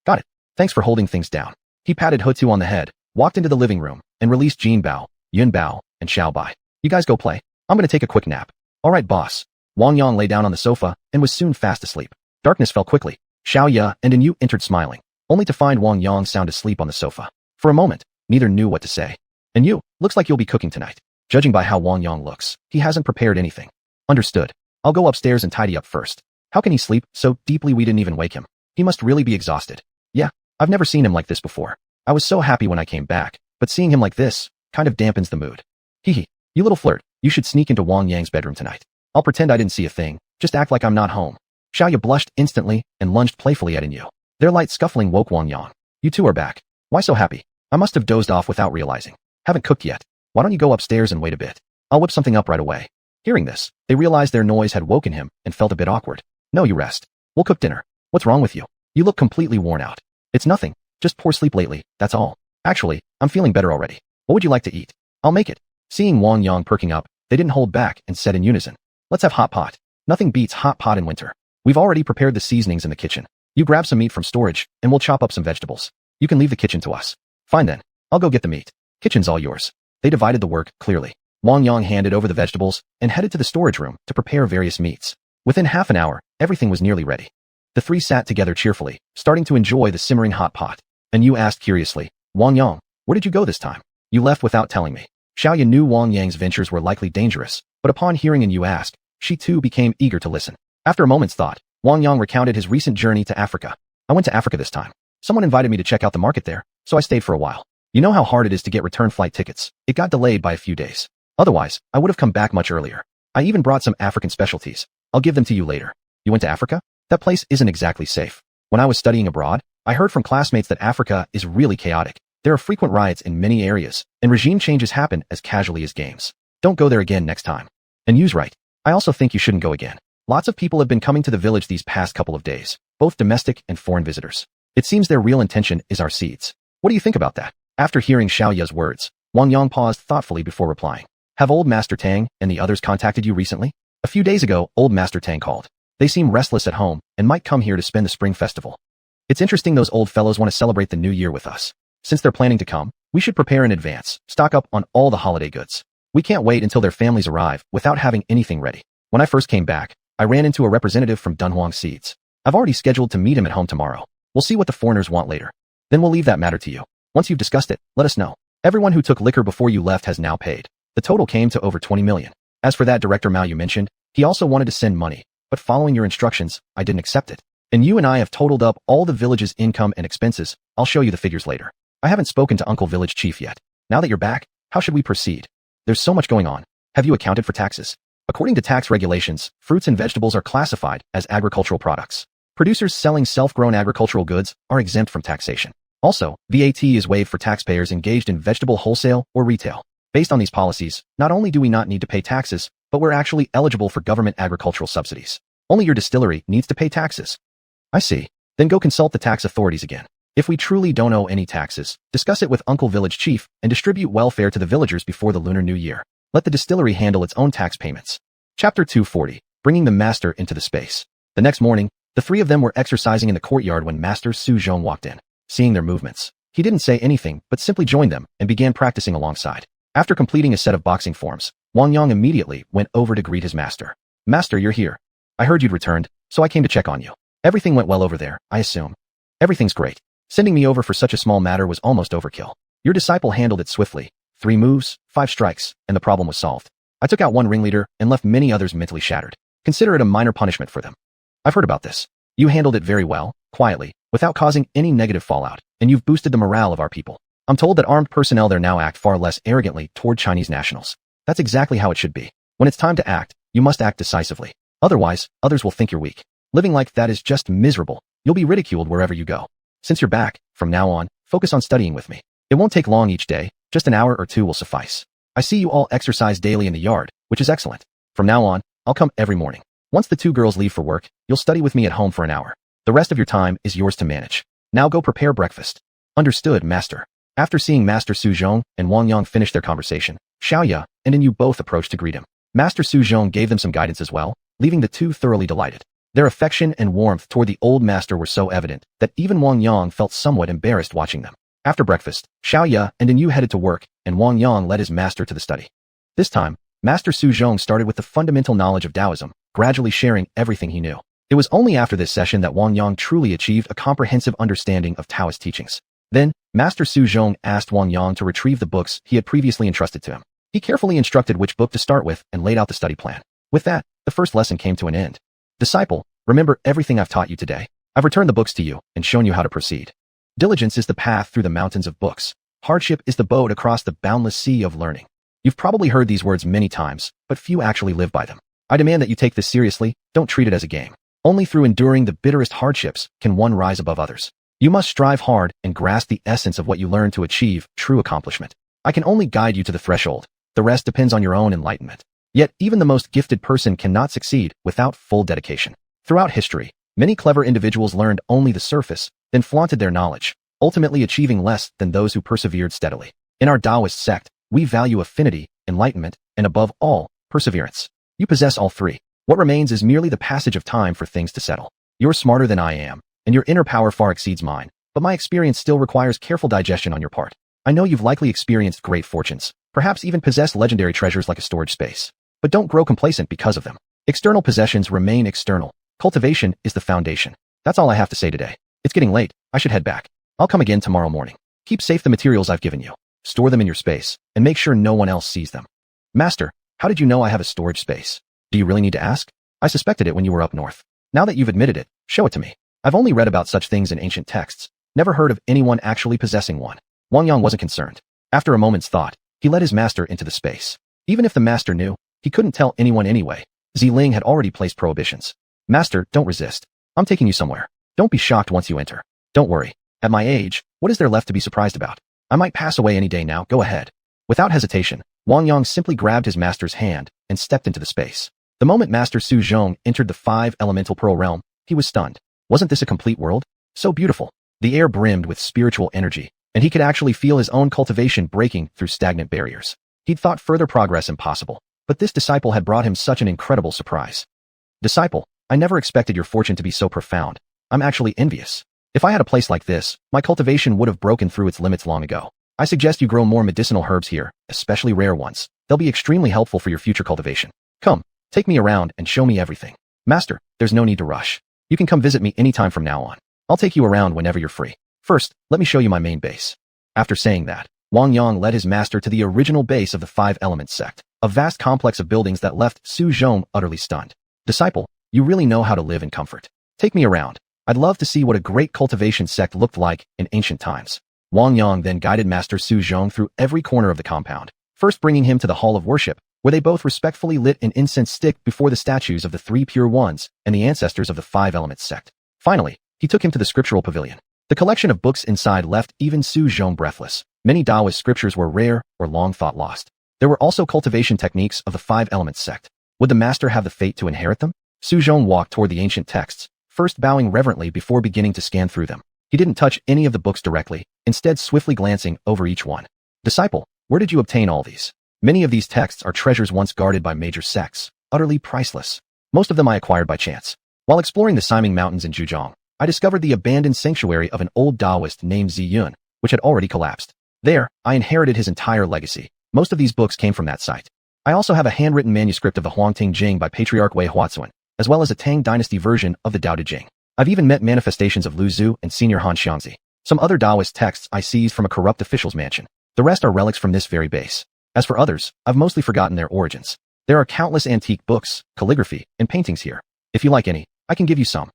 Got it. Thanks for holding things down. He patted Hutu on the head, walked into the living room, and released Jin Bao, Yun Bao, and Xiao Bai. You guys go play. I'm gonna take a quick nap. All right, boss. Wang Yang lay down on the sofa and was soon fast asleep. Darkness fell quickly. Xiao Ye and Yu entered smiling, only to find Wang Yang sound asleep on the sofa. For a moment, neither knew what to say. And you, looks like you'll be cooking tonight. Judging by how Wang Yang looks, he hasn't prepared anything. Understood. I'll go upstairs and tidy up first. How can he sleep so deeply we didn't even wake him? He must really be exhausted. Yeah, I've never seen him like this before. I was so happy when I came back, but seeing him like this kind of dampens the mood. Hee, you little flirt, you should sneak into Wang Yang's bedroom tonight. I'll pretend I didn't see a thing, just act like I'm not home. Xiao Ye blushed instantly and lunged playfully at Yu. Their light scuffling woke Wang Yang. You two are back. Why so happy? I must have dozed off without realizing. Haven't cooked yet. Why don't you go upstairs and wait a bit? I'll whip something up right away. Hearing this, they realized their noise had woken him and felt a bit awkward. No, you rest. We'll cook dinner. What's wrong with you? You look completely worn out. It's nothing. Just poor sleep lately, that's all. Actually, I'm feeling better already. What would you like to eat? I'll make it. Seeing Wang Yang perking up, they didn't hold back and said in unison. Let's have hot pot. Nothing beats hot pot in winter. We've already prepared the seasonings in the kitchen. You grab some meat from storage, and we'll chop up some vegetables. You can leave the kitchen to us. Fine then. I'll go get the meat. Kitchen's all yours. They divided the work, clearly. Wang Yang handed over the vegetables and headed to the storage room to prepare various meats. Within half an hour, everything was nearly ready. The three sat together cheerfully, starting to enjoy the simmering hot pot. And Yu asked curiously, Wang Yang, where did you go this time? You left without telling me. Xiao Ye knew Wang Yang's ventures were likely dangerous, but upon hearing Yu ask, she too became eager to listen. After a moment's thought, Wang Yang recounted his recent journey to Africa. I went to Africa this time. Someone invited me to check out the market there, so I stayed for a while. You know how hard it is to get return flight tickets. It got delayed by a few days. Otherwise, I would have come back much earlier. I even brought some African specialties. I'll give them to you later. You went to Africa? That place isn't exactly safe. When I was studying abroad, I heard from classmates that Africa is really chaotic. There are frequent riots in many areas, and regime changes happen as casually as games. Don't go there again next time. And Yu's right. I also think you shouldn't go again. Lots of people have been coming to the village these past couple of days, both domestic and foreign visitors. It seems their real intention is our seeds. What do you think about that? After hearing Xiao Ye's words, Wang Yang paused thoughtfully before replying. Have Old Master Tang and the others contacted you recently? A few days ago, Old Master Tang called. They seem restless at home and might come here to spend the spring festival. It's interesting those old fellows want to celebrate the new year with us. Since they're planning to come, we should prepare in advance, stock up on all the holiday goods. We can't wait until their families arrive without having anything ready. When I first came back, I ran into a representative from Dunhuang Seeds. I've already scheduled to meet him at home tomorrow. We'll see what the foreigners want later. Then we'll leave that matter to you. Once you've discussed it, let us know. Everyone who took liquor before you left has now paid. The total came to over 20 million. As for that Director Mao you mentioned, he also wanted to send money, but following your instructions, I didn't accept it. And you and I have totaled up all the village's income and expenses. I'll show you the figures later. I haven't spoken to Uncle Village Chief yet. Now that you're back, how should we proceed? There's so much going on. Have you accounted for taxes? According to tax regulations, fruits and vegetables are classified as agricultural products. Producers selling self-grown agricultural goods are exempt from taxation. Also, VAT is waived for taxpayers engaged in vegetable wholesale or retail. Based on these policies, not only do we not need to pay taxes, but we're actually eligible for government agricultural subsidies. Only your distillery needs to pay taxes. I see. Then go consult the tax authorities again. If we truly don't owe any taxes, discuss it with Uncle Village Chief and distribute welfare to the villagers before the Lunar New Year. Let the distillery handle its own tax payments. Chapter 240, Bringing the Master into the Space. The next morning, the three of them were exercising in the courtyard when Master Su Zhong walked in. Seeing their movements, he didn't say anything but simply joined them and began practicing alongside. After completing a set of boxing forms, Wang Yang immediately went over to greet his master. Master, you're here. I heard you'd returned, so I came to check on you. Everything went well over there, I assume. Everything's great. Sending me over for such a small matter was almost overkill. Your disciple handled it swiftly. 3 moves, 5 strikes, and the problem was solved. I took out one ringleader and left many others mentally shattered. Consider it a minor punishment for them. I've heard about this. You handled it very well, quietly, without causing any negative fallout, and you've boosted the morale of our people. I'm told that armed personnel there now act far less arrogantly toward Chinese nationals. That's exactly how it should be. When it's time to act, you must act decisively. Otherwise, others will think you're weak. Living like that is just miserable. You'll be ridiculed wherever you go. Since you're back, from now on, focus on studying with me. It won't take long each day, just an hour or two will suffice. I see you all exercise daily in the yard, which is excellent. From now on, I'll come every morning. Once the two girls leave for work, you'll study with me at home for an hour. The rest of your time is yours to manage. Now go prepare breakfast. Understood, Master. After seeing Master Su Zhong and Wang Yang finish their conversation, Xiaoya and Yin Yu both approached to greet him. Master Su Zhong gave them some guidance as well, leaving the two thoroughly delighted. Their affection and warmth toward the old master were so evident that even Wang Yang felt somewhat embarrassed watching them. After breakfast, Xiaoya and Yin Yu headed to work, and Wang Yang led his master to the study. This time, Master Su Zhong started with the fundamental knowledge of Taoism, gradually sharing everything he knew. It was only after this session that Wang Yang truly achieved a comprehensive understanding of Taoist teachings. Then, Master Su Zhong asked Wang Yang to retrieve the books he had previously entrusted to him. He carefully instructed which book to start with and laid out the study plan. With that, the first lesson came to an end. Disciple, remember everything I've taught you today. I've returned the books to you and shown you how to proceed. Diligence is the path through the mountains of books. Hardship is the boat across the boundless sea of learning. You've probably heard these words many times, but few actually live by them. I demand that you take this seriously, don't treat it as a game. Only through enduring the bitterest hardships can one rise above others. You must strive hard and grasp the essence of what you learn to achieve true accomplishment. I can only guide you to the threshold. The rest depends on your own enlightenment. Yet, even the most gifted person cannot succeed without full dedication. Throughout history, many clever individuals learned only the surface, then flaunted their knowledge, ultimately achieving less than those who persevered steadily. In our Taoist sect, we value affinity, enlightenment, and above all, perseverance. You possess all three. What remains is merely the passage of time for things to settle. You're smarter than I am, and your inner power far exceeds mine, but my experience still requires careful digestion on your part. I know you've likely experienced great fortunes, perhaps even possessed legendary treasures like a storage space. But don't grow complacent because of them. External possessions remain external. Cultivation is the foundation. That's all I have to say today. It's getting late. I should head back. I'll come again tomorrow morning. Keep safe the materials I've given you. Store them in your space, and make sure no one else sees them. Master, how did you know I have a storage space? Do you really need to ask? I suspected it when you were up north. Now that you've admitted it, show it to me. I've only read about such things in ancient texts, never heard of anyone actually possessing one. Wang Yang wasn't concerned. After a moment's thought, he led his master into the space. Even if the master knew, he couldn't tell anyone anyway. Ziling had already placed prohibitions. Master, don't resist. I'm taking you somewhere. Don't be shocked once you enter. Don't worry. At my age, what is there left to be surprised about? I might pass away any day now, go ahead. Without hesitation, Wang Yang simply grabbed his master's hand and stepped into the space. The moment Master Su Zhong entered the 5-elemental pearl realm, he was stunned. Wasn't this a complete world? So beautiful. The air brimmed with spiritual energy, and he could actually feel his own cultivation breaking through stagnant barriers. He'd thought further progress impossible, but this disciple had brought him such an incredible surprise. Disciple, I never expected your fortune to be so profound. I'm actually envious. If I had a place like this, my cultivation would have broken through its limits long ago. I suggest you grow more medicinal herbs here, especially rare ones. They'll be extremely helpful for your future cultivation. Come, take me around and show me everything. Master, there's no need to rush. You can come visit me anytime from now on. I'll take you around whenever you're free. First, let me show you my main base. After saying that, Wang Yang led his master to the original base of the 5-element sect, a vast complex of buildings that left Su Zhong utterly stunned. Disciple, you really know how to live in comfort. Take me around. I'd love to see what a great cultivation sect looked like in ancient times. Wang Yang then guided Master Su Zhong through every corner of the compound, first bringing him to the Hall of Worship, where they both respectfully lit an incense stick before the statues of the 3 pure ones and the ancestors of the 5-element sect. Finally, he took him to the scriptural pavilion. The collection of books inside left even Su Zhong breathless. Many Taoist scriptures were rare or long thought lost. There were also cultivation techniques of the 5-element sect. Would the master have the fate to inherit them? Su Zhong walked toward the ancient texts, first bowing reverently before beginning to scan through them. He didn't touch any of the books directly, instead swiftly glancing over each one. Disciple, where did you obtain all these? Many of these texts are treasures once guarded by major sects, utterly priceless. Most of them I acquired by chance. While exploring the Siming Mountains in Zhejiang, I discovered the abandoned sanctuary of an old Taoist named Xiuxian, which had already collapsed. There, I inherited his entire legacy. Most of these books came from that site. I also have a handwritten manuscript of the Huangting Jing by Patriarch Wei Huazuan, as well as a Tang Dynasty version of the Tao Te Ching. I've even met manifestations of Lu Zhu and Senior Han Xiangzi. Some other Taoist texts I seized from a corrupt official's mansion. The rest are relics from this very base. As for others, I've mostly forgotten their origins. There are countless antique books, calligraphy, and paintings here. If you like any, I can give you some.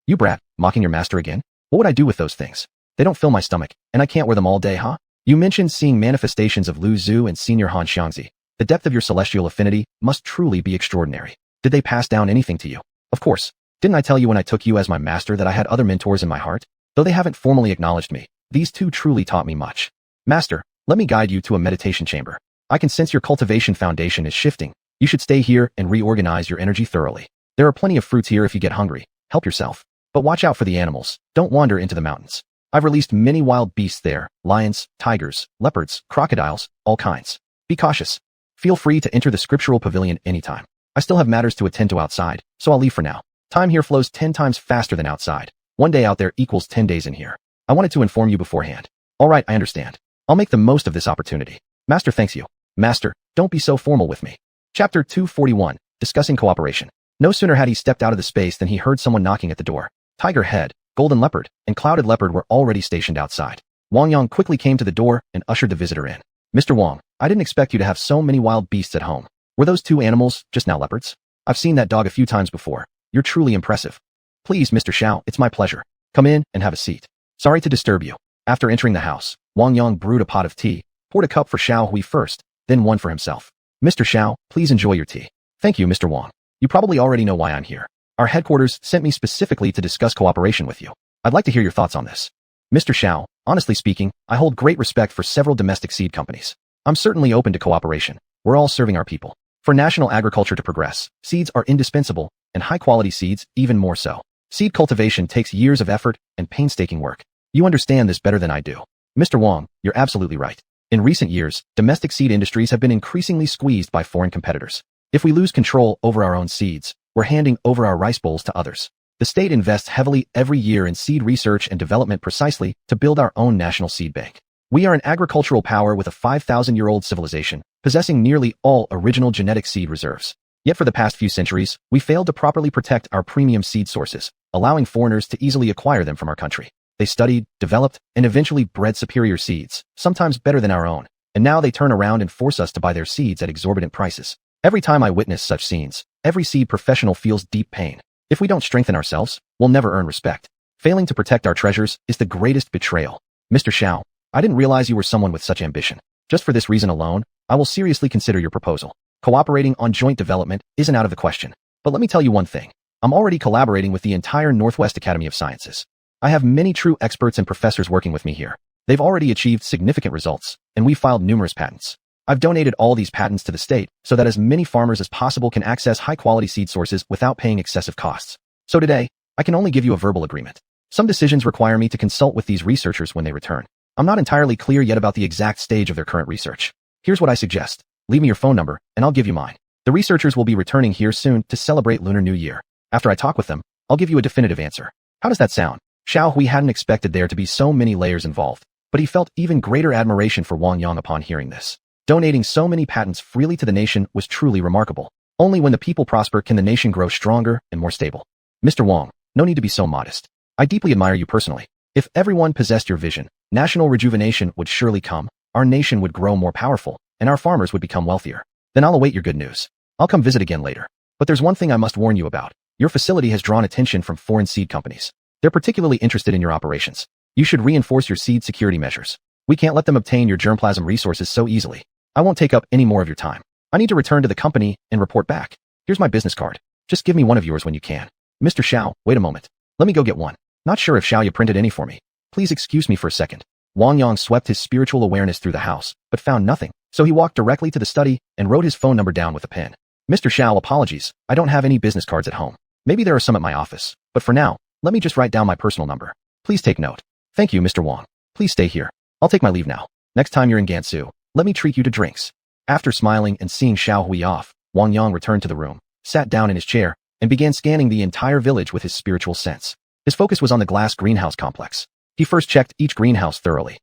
You brat, mocking your master again? What would I do with those things? They don't fill my stomach, and I can't wear them all day, huh? You mentioned seeing manifestations of Lu Zhu and Senior Han Xiangzi. The depth of your celestial affinity must truly be extraordinary. Did they pass down anything to you? Of course. Didn't I tell you when I took you as my master that I had other mentors in my heart? Though they haven't formally acknowledged me, these two truly taught me much. Master, let me guide you to a meditation chamber. I can sense your cultivation foundation is shifting. You should stay here and reorganize your energy thoroughly. There are plenty of fruits here if you get hungry. Help yourself. But watch out for the animals. Don't wander into the mountains. I've released many wild beasts there, lions, tigers, leopards, crocodiles, all kinds. Be cautious. Feel free to enter the scriptural pavilion anytime. I still have matters to attend to outside, so I'll leave for now. Time here flows 10 times faster than outside. One day out there equals 10 days in here. I wanted to inform you beforehand. All right, I understand. I'll make the most of this opportunity. Master thanks you. Master, don't be so formal with me. Chapter 241, Discussing Cooperation. No sooner had he stepped out of the space than he heard someone knocking at the door. Tiger Head, Golden Leopard, and Clouded Leopard were already stationed outside. Wang Yang quickly came to the door and ushered the visitor in. Mr. Wang, I didn't expect you to have so many wild beasts at home. Were those two animals just now leopards? I've seen that dog a few times before. You're truly impressive. Please, Mr. Xiao, it's my pleasure. Come in and have a seat. Sorry to disturb you. After entering the house, Wang Yang brewed a pot of tea, poured a cup for Xiao Hui first, then one for himself. Mr. Xiao, please enjoy your tea. Thank you, Mr. Wang. You probably already know why I'm here. Our headquarters sent me specifically to discuss cooperation with you. I'd like to hear your thoughts on this. Mr. Xiao, honestly speaking, I hold great respect for several domestic seed companies. I'm certainly open to cooperation. We're all serving our people. For national agriculture to progress, seeds are indispensable, and high-quality seeds even more so. Seed cultivation takes years of effort and painstaking work. You understand this better than I do. Mr. Wang, you're absolutely right. In recent years, domestic seed industries have been increasingly squeezed by foreign competitors. If we lose control over our own seeds, we're handing over our rice bowls to others. The state invests heavily every year in seed research and development precisely to build our own national seed bank. We are an agricultural power with a 5,000-year-old civilization, possessing nearly all original genetic seed reserves. Yet for the past few centuries, we failed to properly protect our premium seed sources, allowing foreigners to easily acquire them from our country. They studied, developed, and eventually bred superior seeds, sometimes better than our own, and now they turn around and force us to buy their seeds at exorbitant prices. Every time I witness such scenes, every seed professional feels deep pain. If we don't strengthen ourselves, we'll never earn respect. Failing to protect our treasures is the greatest betrayal. Mr. Xiao, I didn't realize you were someone with such ambition. Just for this reason alone, I will seriously consider your proposal. Cooperating on joint development isn't out of the question. But let me tell you one thing. I'm already collaborating with the entire Northwest Academy of Sciences. I have many true experts and professors working with me here. They've already achieved significant results, and we've filed numerous patents. I've donated all these patents to the state so that as many farmers as possible can access high-quality seed sources without paying excessive costs. So today, I can only give you a verbal agreement. Some decisions require me to consult with these researchers when they return. I'm not entirely clear yet about the exact stage of their current research. Here's what I suggest. Leave me your phone number, and I'll give you mine. The researchers will be returning here soon to celebrate Lunar New Year. After I talk with them, I'll give you a definitive answer. How does that sound? Xiao Hui hadn't expected there to be so many layers involved, but he felt even greater admiration for Wang Yang upon hearing this. Donating so many patents freely to the nation was truly remarkable. Only when the people prosper can the nation grow stronger and more stable. Mr. Wang, no need to be so modest. I deeply admire you personally. If everyone possessed your vision, national rejuvenation would surely come, our nation would grow more powerful, and our farmers would become wealthier. Then I'll await your good news. I'll come visit again later. But there's one thing I must warn you about. Your facility has drawn attention from foreign seed companies. They're particularly interested in your operations. You should reinforce your seed security measures. We can't let them obtain your germplasm resources so easily. I won't take up any more of your time. I need to return to the company and report back. Here's my business card. Just give me one of yours when you can. Mr. Xiao, wait a moment. Let me go get one. Not sure if Xiao printed any for me. Please excuse me for a second. Wang Yang swept his spiritual awareness through the house, but found nothing. So he walked directly to the study and wrote his phone number down with a pen. Mr. Xiao, apologies. I don't have any business cards at home. Maybe there are some at my office. But for now, let me just write down my personal number. Please take note. Thank you, Mr. Wang. Please stay here. I'll take my leave now. Next time you're in Gansu, let me treat you to drinks. After smiling and seeing Xiao Hui off, Wang Yang returned to the room, sat down in his chair, and began scanning the entire village with his spiritual sense. His focus was on the glass greenhouse complex. He first checked each greenhouse thoroughly.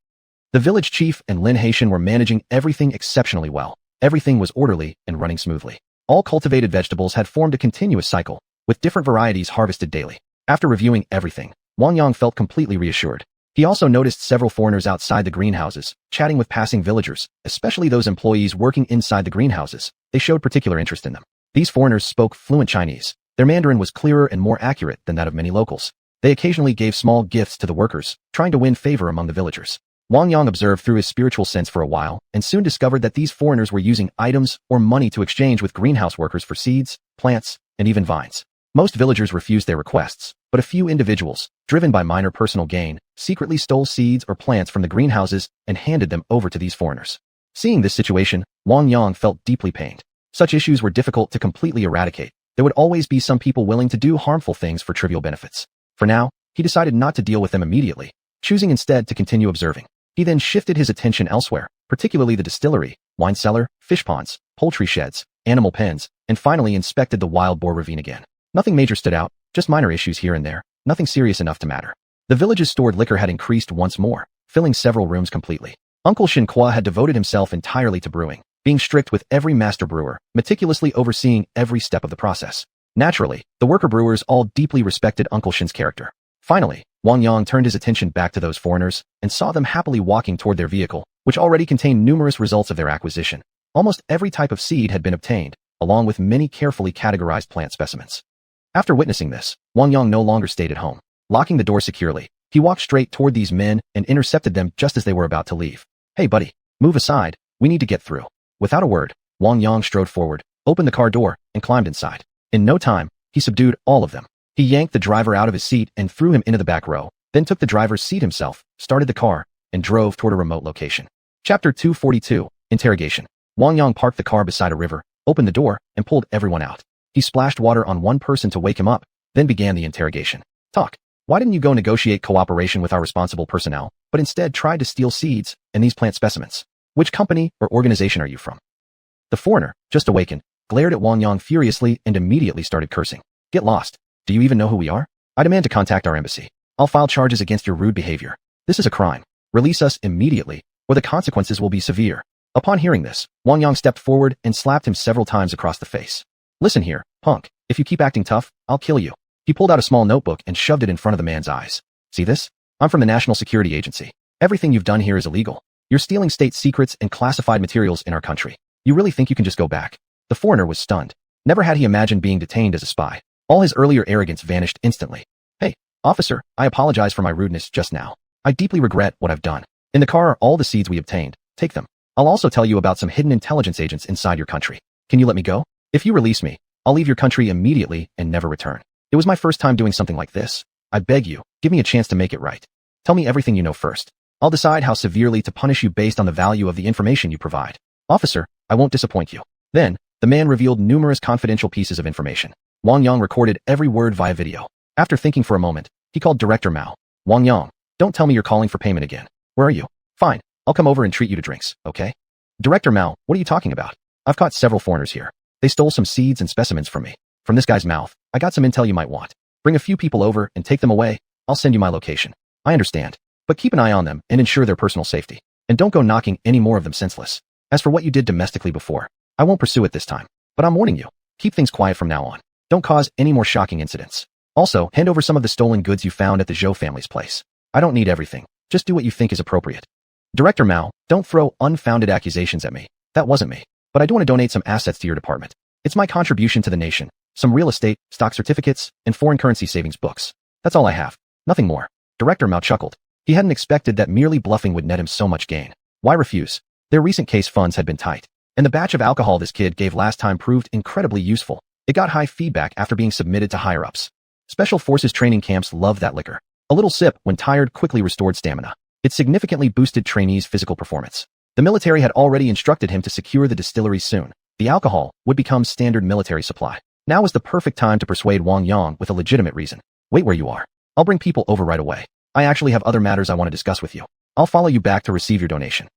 The village chief and Lin Haitian were managing everything exceptionally well. Everything was orderly and running smoothly. All cultivated vegetables had formed a continuous cycle, with different varieties harvested daily. After reviewing everything, Wang Yang felt completely reassured. He also noticed several foreigners outside the greenhouses, chatting with passing villagers, especially those employees working inside the greenhouses. They showed particular interest in them. These foreigners spoke fluent Chinese. Their Mandarin was clearer and more accurate than that of many locals. They occasionally gave small gifts to the workers, trying to win favor among the villagers. Wang Yang observed through his spiritual sense for a while and soon discovered that these foreigners were using items or money to exchange with greenhouse workers for seeds, plants, and even vines. Most villagers refused their requests, but a few individuals, driven by minor personal gain, secretly stole seeds or plants from the greenhouses and handed them over to these foreigners. Seeing this situation, Wang Yang felt deeply pained. Such issues were difficult to completely eradicate. There would always be some people willing to do harmful things for trivial benefits. For now, he decided not to deal with them immediately, choosing instead to continue observing. He then shifted his attention elsewhere, particularly the distillery, wine cellar, fish ponds, poultry sheds, animal pens, and finally inspected the wild boar ravine again. Nothing major stood out, just minor issues here and there, nothing serious enough to matter. The village's stored liquor had increased once more, filling several rooms completely. Uncle Shinqua had devoted himself entirely to brewing, being strict with every master brewer, meticulously overseeing every step of the process. Naturally, the worker brewers all deeply respected Uncle Shin's character. Finally, Wang Yang turned his attention back to those foreigners and saw them happily walking toward their vehicle, which already contained numerous results of their acquisition. Almost every type of seed had been obtained, along with many carefully categorized plant specimens. After witnessing this, Wang Yang no longer stayed at home. Locking the door securely, he walked straight toward these men and intercepted them just as they were about to leave. "Hey buddy, move aside, we need to get through." Without a word, Wang Yang strode forward, opened the car door, and climbed inside. In no time, he subdued all of them. He yanked the driver out of his seat and threw him into the back row, then took the driver's seat himself, started the car, and drove toward a remote location. Chapter 242, Interrogation. Wang Yang parked the car beside a river, opened the door, and pulled everyone out. He splashed water on one person to wake him up, then began the interrogation. "Talk. Why didn't you go negotiate cooperation with our responsible personnel, but instead tried to steal seeds and these plant specimens? Which company or organization are you from?" The foreigner, just awakened, glared at Wang Yang furiously and immediately started cursing. "Get lost. Do you even know who we are? I demand to contact our embassy. I'll file charges against your rude behavior. This is a crime. Release us immediately, or the consequences will be severe." Upon hearing this, Wang Yang stepped forward and slapped him several times across the face. "Listen here, punk. If you keep acting tough, I'll kill you." He pulled out a small notebook and shoved it in front of the man's eyes. "See this? I'm from the National Security Agency. Everything you've done here is illegal. You're stealing state secrets and classified materials in our country. You really think you can just go back?" The foreigner was stunned. Never had he imagined being detained as a spy. All his earlier arrogance vanished instantly. "Hey, officer, I apologize for my rudeness just now. I deeply regret what I've done. In the car are all the seeds we obtained. Take them. I'll also tell you about some hidden intelligence agents inside your country. Can you let me go? If you release me, I'll leave your country immediately and never return. It was my first time doing something like this. I beg you, give me a chance to make it right. Tell me everything you know first. I'll decide how severely to punish you based on the value of the information you provide." "Officer, I won't disappoint you." Then, the man revealed numerous confidential pieces of information. Wang Yang recorded every word via video. After thinking for a moment, he called Director Mao. "Wang Yang, don't tell me you're calling for payment again. Where are you?" "Fine, I'll come over and treat you to drinks, okay?" "Director Mao, what are you talking about? I've caught several foreigners here. They stole some seeds and specimens from me. From this guy's mouth, I got some intel you might want. Bring a few people over and take them away. I'll send you my location." "I understand, but keep an eye on them and ensure their personal safety. And don't go knocking any more of them senseless. As for what you did domestically before, I won't pursue it this time, but I'm warning you, keep things quiet from now on. Don't cause any more shocking incidents. Also, hand over some of the stolen goods you found at the Zhou family's place. I don't need everything. Just do what you think is appropriate." "Director Mao, don't throw unfounded accusations at me. That wasn't me. But I do want to donate some assets to your department. It's my contribution to the nation. Some real estate, stock certificates, and foreign currency savings books. That's all I have. Nothing more." Director Mao chuckled. He hadn't expected that merely bluffing would net him so much gain. Why refuse? Their recent case funds had been tight, and the batch of alcohol this kid gave last time proved incredibly useful. It got high feedback after being submitted to higher-ups. Special forces training camps loved that liquor. A little sip, when tired, quickly restored stamina. It significantly boosted trainees' physical performance. The military had already instructed him to secure the distillery soon. The alcohol would become standard military supply. Now was the perfect time to persuade Wang Yang with a legitimate reason. "Wait where you are. I'll bring people over right away. I actually have other matters I want to discuss with you. I'll follow you back to receive your donation."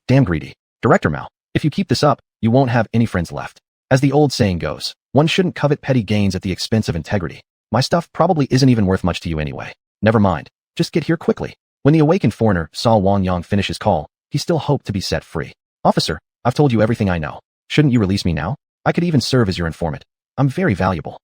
Damn greedy. Director Mao, if you keep this up, you won't have any friends left. As the old saying goes, one shouldn't covet petty gains at the expense of integrity. My stuff probably isn't even worth much to you anyway. Never mind. Just get here quickly. When the awakened foreigner saw Wang Yang finish his call, he still hoped to be set free. "Officer, I've told you everything I know. Shouldn't you release me now? I could even serve as your informant. I'm very valuable."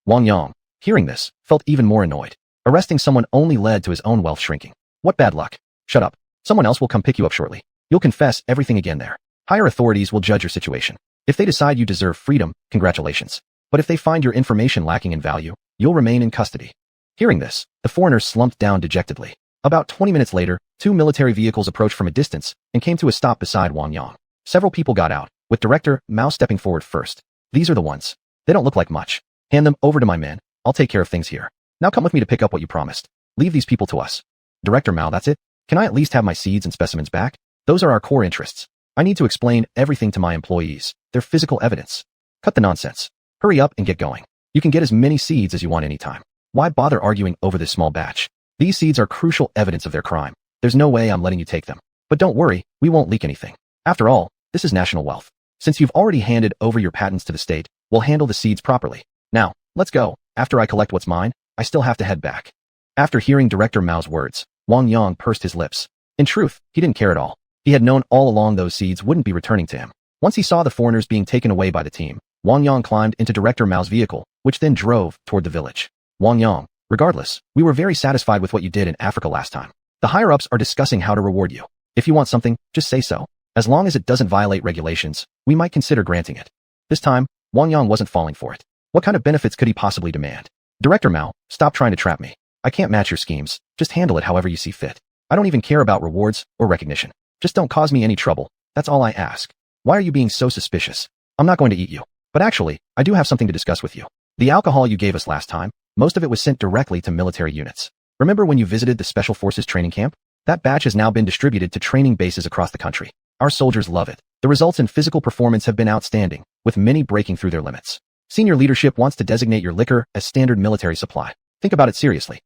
Wang Yang, hearing this, felt even more annoyed. Arresting someone only led to his own wealth shrinking. What bad luck. Shut up. Someone else will come pick you up shortly. You'll confess everything again there. Higher authorities will judge your situation. If they decide you deserve freedom, congratulations. But if they find your information lacking in value, you'll remain in custody. Hearing this, the foreigner slumped down dejectedly. About 20 minutes later, two military vehicles approached from a distance and came to a stop beside Wang Yang. Several people got out, with Director Mao stepping forward first. These are the ones. They don't look like much. Hand them over to my men. I'll take care of things here. Now come with me to pick up what you promised. Leave these people to us. Director Mao, that's it? Can I at least have my seeds and specimens back? Those are our core interests. I need to explain everything to my employees. They're physical evidence. Cut the nonsense. Hurry up and get going. You can get as many seeds as you want anytime. Why bother arguing over this small batch? These seeds are crucial evidence of their crime. There's no way I'm letting you take them. But don't worry, we won't leak anything. After all, this is national wealth. Since you've already handed over your patents to the state, we'll handle the seeds properly. Now, let's go. After I collect what's mine, I still have to head back. After hearing Director Mao's words, Wang Yang pursed his lips. In truth, he didn't care at all. He had known all along those seeds wouldn't be returning to him. Once he saw the foreigners being taken away by the team, Wang Yang climbed into Director Mao's vehicle, which then drove toward the village. Wang Yang, regardless, we were very satisfied with what you did in Africa last time. The higher-ups are discussing how to reward you. If you want something, just say so. As long as it doesn't violate regulations, we might consider granting it. This time, Wang Yang wasn't falling for it. What kind of benefits could he possibly demand? Director Mao, stop trying to trap me. I can't match your schemes. Just handle it however you see fit. I don't even care about rewards or recognition. Just don't cause me any trouble. That's all I ask. Why are you being so suspicious? I'm not going to eat you. But actually, I do have something to discuss with you. The alcohol you gave us last time, most of it was sent directly to military units. Remember when you visited the Special Forces training camp? That batch has now been distributed to training bases across the country. Our soldiers love it. The results in physical performance have been outstanding, with many breaking through their limits. Senior leadership wants to designate your liquor as standard military supply. Think about it seriously.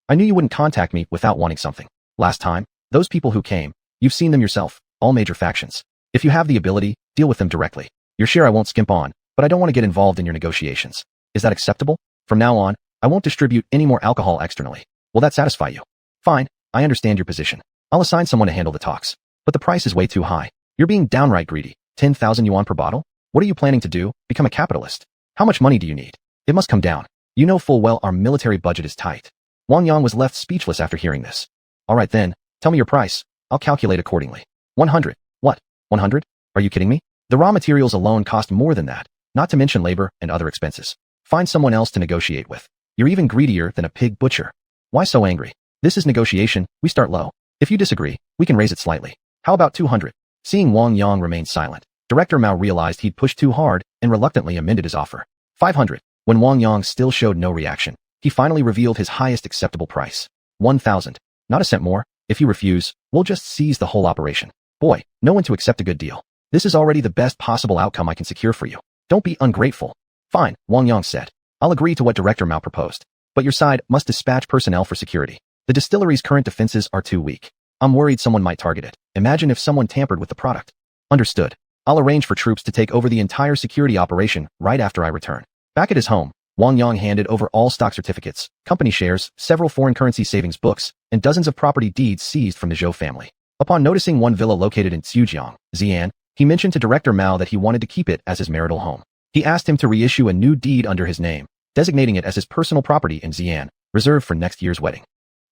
I knew you wouldn't contact me without wanting something. Last time, those people who came, you've seen them yourself, all major factions. If you have the ability, deal with them directly. Your share I won't skimp on, but I don't want to get involved in your negotiations. Is that acceptable? From now on, I won't distribute any more alcohol externally. Will that satisfy you? Fine, I understand your position. I'll assign someone to handle the talks. But the price is way too high. You're being downright greedy. 10,000 yuan per bottle? What are you planning to do? Become a capitalist? How much money do you need? It must come down. You know full well our military budget is tight. Wang Yang was left speechless after hearing this. All right then, tell me your price. I'll calculate accordingly. 100. What? 100? Are you kidding me? The raw materials alone cost more than that, not to mention labor and other expenses. Find someone else to negotiate with. You're even greedier than a pig butcher. Why so angry? This is negotiation, we start low. If you disagree, we can raise it slightly. How about 200? Seeing Wang Yang remain silent, Director Mao realized he'd pushed too hard and reluctantly amended his offer. 500. When Wang Yang still showed no reaction, he finally revealed his highest acceptable price. 1,000. Not a cent more. If you refuse, we'll just seize the whole operation. Boy, no one to accept a good deal. This is already the best possible outcome I can secure for you. Don't be ungrateful. Fine, Wang Yang said. I'll agree to what Director Mao proposed. But your side must dispatch personnel for security. The distillery's current defenses are too weak. I'm worried someone might target it. Imagine if someone tampered with the product. Understood. I'll arrange for troops to take over the entire security operation right after I return. Back at his home, Wang Yang handed over all stock certificates, company shares, several foreign currency savings books, and dozens of property deeds seized from the Zhou family. Upon noticing one villa located in xiuxian, he mentioned to Director Mao that he wanted to keep it as his marital home. He asked him to reissue a new deed under his name, designating it as his personal property in Xi'an, reserved for next year's wedding.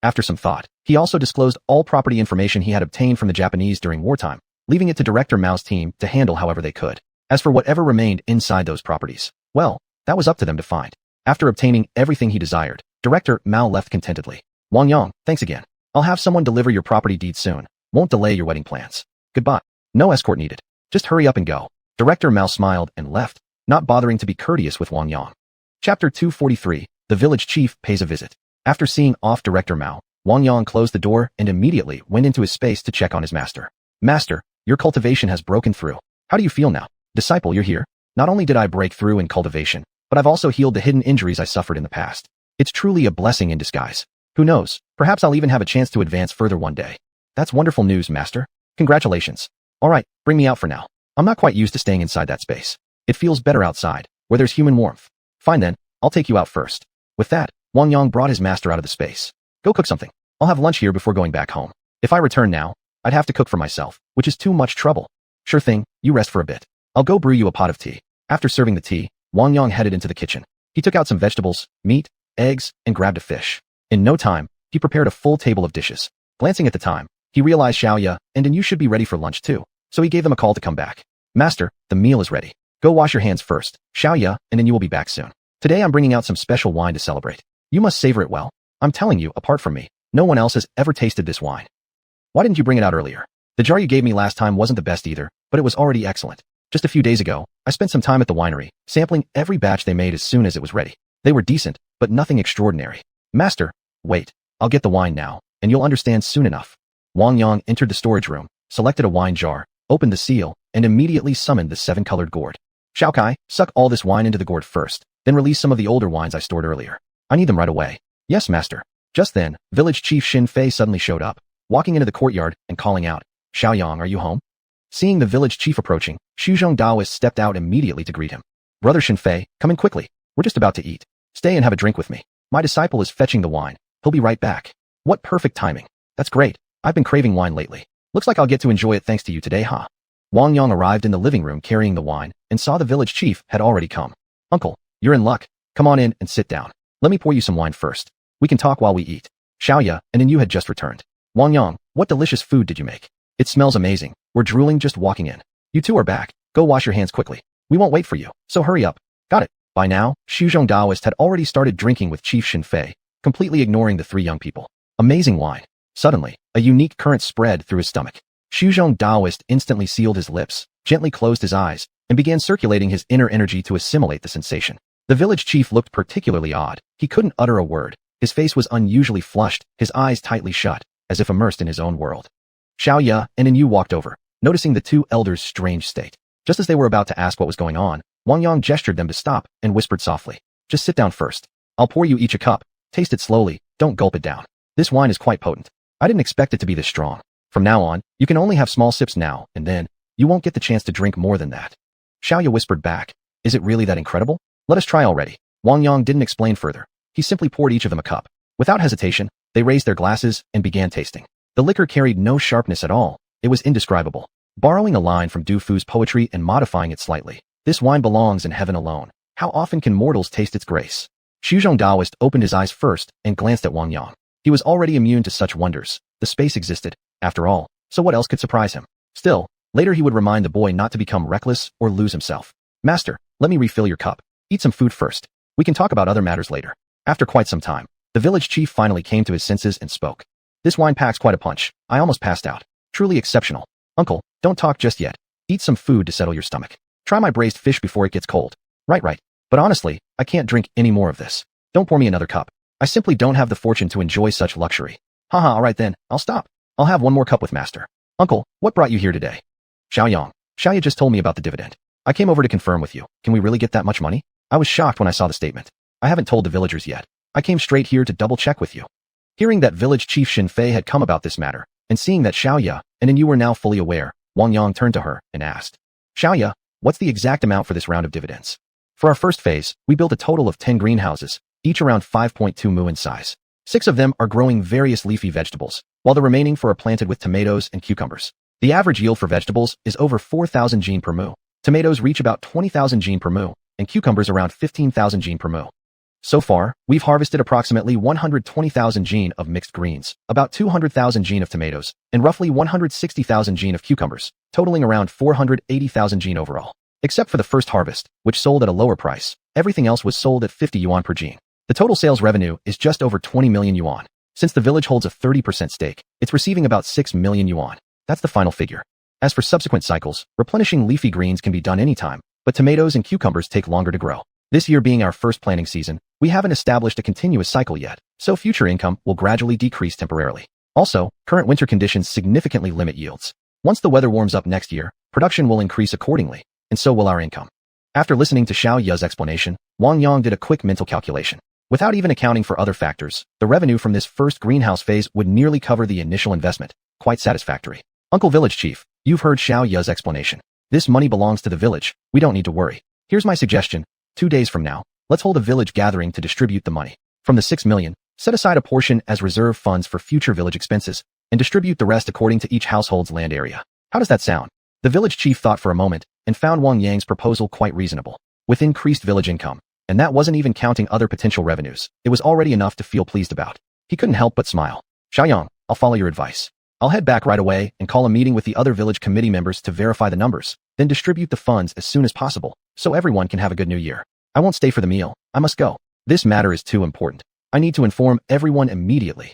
After some thought, he also disclosed all property information he had obtained from the Japanese during wartime, leaving it to Director Mao's team to handle however they could. As for whatever remained inside those properties, well, that was up to them to find. After obtaining everything he desired, Director Mao left contentedly. Wang Yang, thanks again. I'll have someone deliver your property deed soon. Won't delay your wedding plans. Goodbye. No escort needed. Just hurry up and go. Director Mao smiled and left, not bothering to be courteous with Wang Yang. Chapter 243. The village chief pays a visit. After seeing off Director Mao, Wang Yang closed the door and immediately went into his space to check on his master. Master, your cultivation has broken through. How do you feel now? Disciple, you're here. Not only did I break through in cultivation, but I've also healed the hidden injuries I suffered in the past. It's truly a blessing in disguise. Who knows, perhaps I'll even have a chance to advance further one day. That's wonderful news, Master. Congratulations. All right, bring me out for now. I'm not quite used to staying inside that space. It feels better outside, where there's human warmth. Fine then, I'll take you out first. With that, Wang Yang brought his master out of the space. Go cook something. I'll have lunch here before going back home. If I return now, I'd have to cook for myself, which is too much trouble. Sure thing, you rest for a bit. I'll go brew you a pot of tea. After serving the tea, Wang Yang headed into the kitchen. He took out some vegetables, meat, eggs, and grabbed a fish. In no time, he prepared a full table of dishes. Glancing at the time, he realized Xiaoya and you should be ready for lunch too, so he gave them a call to come back. Master, the meal is ready. Go wash your hands first, Xiaoya, and then you will be back soon. Today I'm bringing out some special wine to celebrate. You must savor it well. I'm telling you, apart from me, no one else has ever tasted this wine. Why didn't you bring it out earlier? The jar you gave me last time wasn't the best either, but it was already excellent. Just a few days ago, I spent some time at the winery, sampling every batch they made as soon as it was ready. They were decent, but nothing extraordinary. Master, wait, I'll get the wine now, and you'll understand soon enough. Wang Yang entered the storage room, selected a wine jar, opened the seal, and immediately summoned the 7-colored gourd. Xiaokai, suck all this wine into the gourd first, then release some of the older wines I stored earlier. I need them right away. Yes, master. Just then, village chief Xin Fei suddenly showed up, walking into the courtyard and calling out, Xiaoyang, are you home? Seeing the village chief approaching, Xiuxian Daoist stepped out immediately to greet him. Brother Xin Fei, come in quickly. We're just about to eat. Stay and have a drink with me. My disciple is fetching the wine. He'll be right back. What perfect timing. That's great. I've been craving wine lately. Looks like I'll get to enjoy it thanks to you today, huh? Wang Yang arrived in the living room carrying the wine and saw the village chief had already come. Uncle, you're in luck. Come on in and sit down. Let me pour you some wine first. We can talk while we eat. Xiaoya and you had just returned. Wang Yang, what delicious food did you make? It smells amazing. We're drooling just walking in. You two are back. Go wash your hands quickly. We won't wait for you, so hurry up. Got it. By now, Xiuxian Daoist had already started drinking with Chief Xin Fei, completely ignoring the 3 young people. Amazing wine. Suddenly, a unique current spread through his stomach. Xiuxian Daoist instantly sealed his lips, gently closed his eyes, and began circulating his inner energy to assimilate the sensation. The village chief looked particularly odd. He couldn't utter a word. His face was unusually flushed, his eyes tightly shut, as if immersed in his own world. Xiaoya and Yu walked over, noticing the 2 elders' strange state. Just as they were about to ask what was going on, Wang Yang gestured them to stop and whispered softly, just sit down first. I'll pour you each a cup. Taste it slowly, don't gulp it down. This wine is quite potent. I didn't expect it to be this strong. From now on, you can only have small sips now, and then, you won't get the chance to drink more than that. Xiaoya whispered back, is it really that incredible? Let us try already. Wang Yang didn't explain further. He simply poured each of them a cup. Without hesitation, they raised their glasses and began tasting. The liquor carried no sharpness at all. It was indescribable. Borrowing a line from Du Fu's poetry and modifying it slightly, this wine belongs in heaven alone. How often can mortals taste its grace? Xiuxian Daoist opened his eyes first and glanced at Wang Yang. He was already immune to such wonders. The space existed, after all, so what else could surprise him? Still, later he would remind the boy not to become reckless or lose himself. Master, let me refill your cup. Eat some food first. We can talk about other matters later. After quite some time, the village chief finally came to his senses and spoke. This wine packs quite a punch. I almost passed out. Truly exceptional. Uncle, don't talk just yet. Eat some food to settle your stomach. Try my braised fish before it gets cold. Right. But honestly, I can't drink any more of this. Don't pour me another cup. I simply don't have the fortune to enjoy such luxury. Haha, alright then, I'll stop. I'll have one more cup with master. Uncle, what brought you here today? Xiaoyang, Xiaoya just told me about the dividend. I came over to confirm with you. Can we really get that much money? I was shocked when I saw the statement. I haven't told the villagers yet. I came straight here to double check with you. Hearing that village chief Xin Fei had come about this matter, and seeing that Xiaoya and you were now fully aware, Wang Yang turned to her and asked, Xiaoya, what's the exact amount for this round of dividends? For our first phase, we built a total of 10 greenhouses, each around 5.2 mu in size. 6 of them are growing various leafy vegetables, while the remaining 4 are planted with tomatoes and cucumbers. The average yield for vegetables is over 4,000 jin per mu. Tomatoes reach about 20,000 jin per mu, and cucumbers around 15,000 jin per mu. So far, we've harvested approximately 120,000 jin of mixed greens, about 200,000 jin of tomatoes, and roughly 160,000 jin of cucumbers, totaling around 480,000 jin overall. Except for the first harvest, which sold at a lower price, everything else was sold at 50 yuan per jin. The total sales revenue is just over 20 million yuan. Since the village holds a 30% stake, it's receiving about 6 million yuan. That's the final figure. As for subsequent cycles, replenishing leafy greens can be done anytime, but tomatoes and cucumbers take longer to grow. This year being our first planting season, we haven't established a continuous cycle yet, so future income will gradually decrease temporarily. Also, current winter conditions significantly limit yields. Once the weather warms up next year, production will increase accordingly, and so will our income. After listening to Xiao Ya's explanation, Wang Yang did a quick mental calculation. Without even accounting for other factors, the revenue from this first greenhouse phase would nearly cover the initial investment. Quite satisfactory. Uncle Village Chief, you've heard Xiao Ya's explanation. This money belongs to the village. We don't need to worry. Here's my suggestion. 2 days from now, let's hold a village gathering to distribute the money. From the 6 million, set aside a portion as reserve funds for future village expenses, and distribute the rest according to each household's land area. How does that sound? The village chief thought for a moment, and found Wang Yang's proposal quite reasonable. With increased village income, and that wasn't even counting other potential revenues, it was already enough to feel pleased about. He couldn't help but smile. Xiaoyang, I'll follow your advice. I'll head back right away and call a meeting with the other village committee members to verify the numbers, then distribute the funds as soon as possible, so everyone can have a good new year. I won't stay for the meal. I must go. This matter is too important. I need to inform everyone immediately.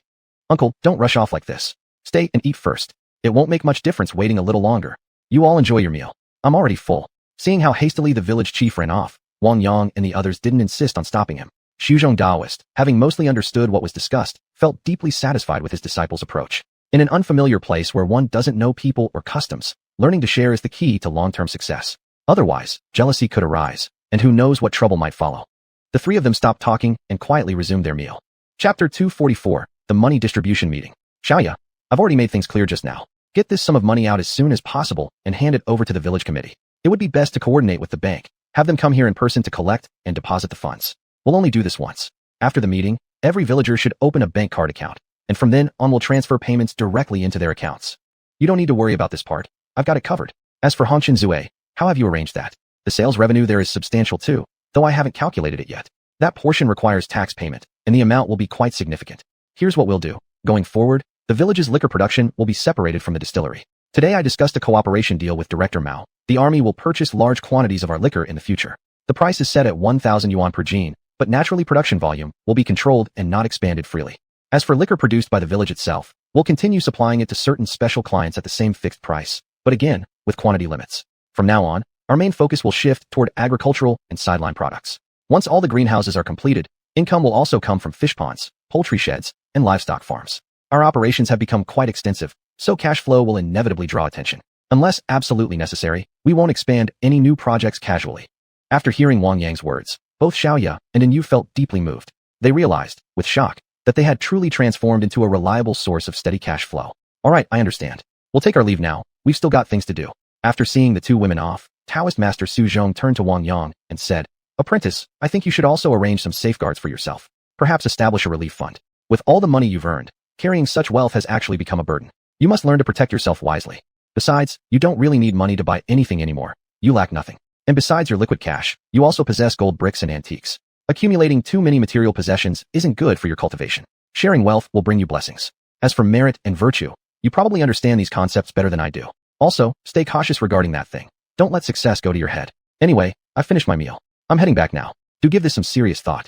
Uncle, don't rush off like this. Stay and eat first. It won't make much difference waiting a little longer. You all enjoy your meal. I'm already full. Seeing how hastily the village chief ran off, Wang Yang and the others didn't insist on stopping him. Xiuxian Daoist, having mostly understood what was discussed, felt deeply satisfied with his disciple's approach. In an unfamiliar place where one doesn't know people or customs, learning to share is the key to long-term success. Otherwise, jealousy could arise, and who knows what trouble might follow. The three of them stopped talking and quietly resumed their meal. Chapter 244, The Money Distribution Meeting. Xiaoya, I've already made things clear just now. Get this sum of money out as soon as possible and hand it over to the village committee. It would be best to coordinate with the bank, have them come here in person to collect and deposit the funds. We'll only do this once. After the meeting, every villager should open a bank card account, and from then on we'll transfer payments directly into their accounts. You don't need to worry about this part. I've got it covered. As for Hongqian Zue, how have you arranged that? The sales revenue there is substantial too, though I haven't calculated it yet. That portion requires tax payment, and the amount will be quite significant. Here's what we'll do. Going forward, the village's liquor production will be separated from the distillery. Today I discussed a cooperation deal with Director Mao. The army will purchase large quantities of our liquor in the future. The price is set at 1,000 yuan per gene, but naturally production volume will be controlled and not expanded freely. As for liquor produced by the village itself, we'll continue supplying it to certain special clients at the same fixed price, but again, with quantity limits. From now on, our main focus will shift toward agricultural and sideline products. Once all the greenhouses are completed, income will also come from fish ponds, poultry sheds, and livestock farms. Our operations have become quite extensive, so cash flow will inevitably draw attention. Unless absolutely necessary, we won't expand any new projects casually. After hearing Wang Yang's words, both Xiaoya and Yin Yu felt deeply moved. They realized, with shock, that they had truly transformed into a reliable source of steady cash flow. All right, I understand. We'll take our leave now. We've still got things to do. After seeing the two women off, Taoist Master Su Zhong turned to Wang Yang and said, Apprentice, I think you should also arrange some safeguards for yourself. Perhaps establish a relief fund. With all the money you've earned, carrying such wealth has actually become a burden. You must learn to protect yourself wisely. Besides, you don't really need money to buy anything anymore. You lack nothing. And besides your liquid cash, you also possess gold bricks and antiques. Accumulating too many material possessions isn't good for your cultivation. Sharing wealth will bring you blessings. As for merit and virtue, you probably understand these concepts better than I do. Also, stay cautious regarding that thing. Don't let success go to your head. Anyway, I've finished my meal. I'm heading back now. Do give this some serious thought.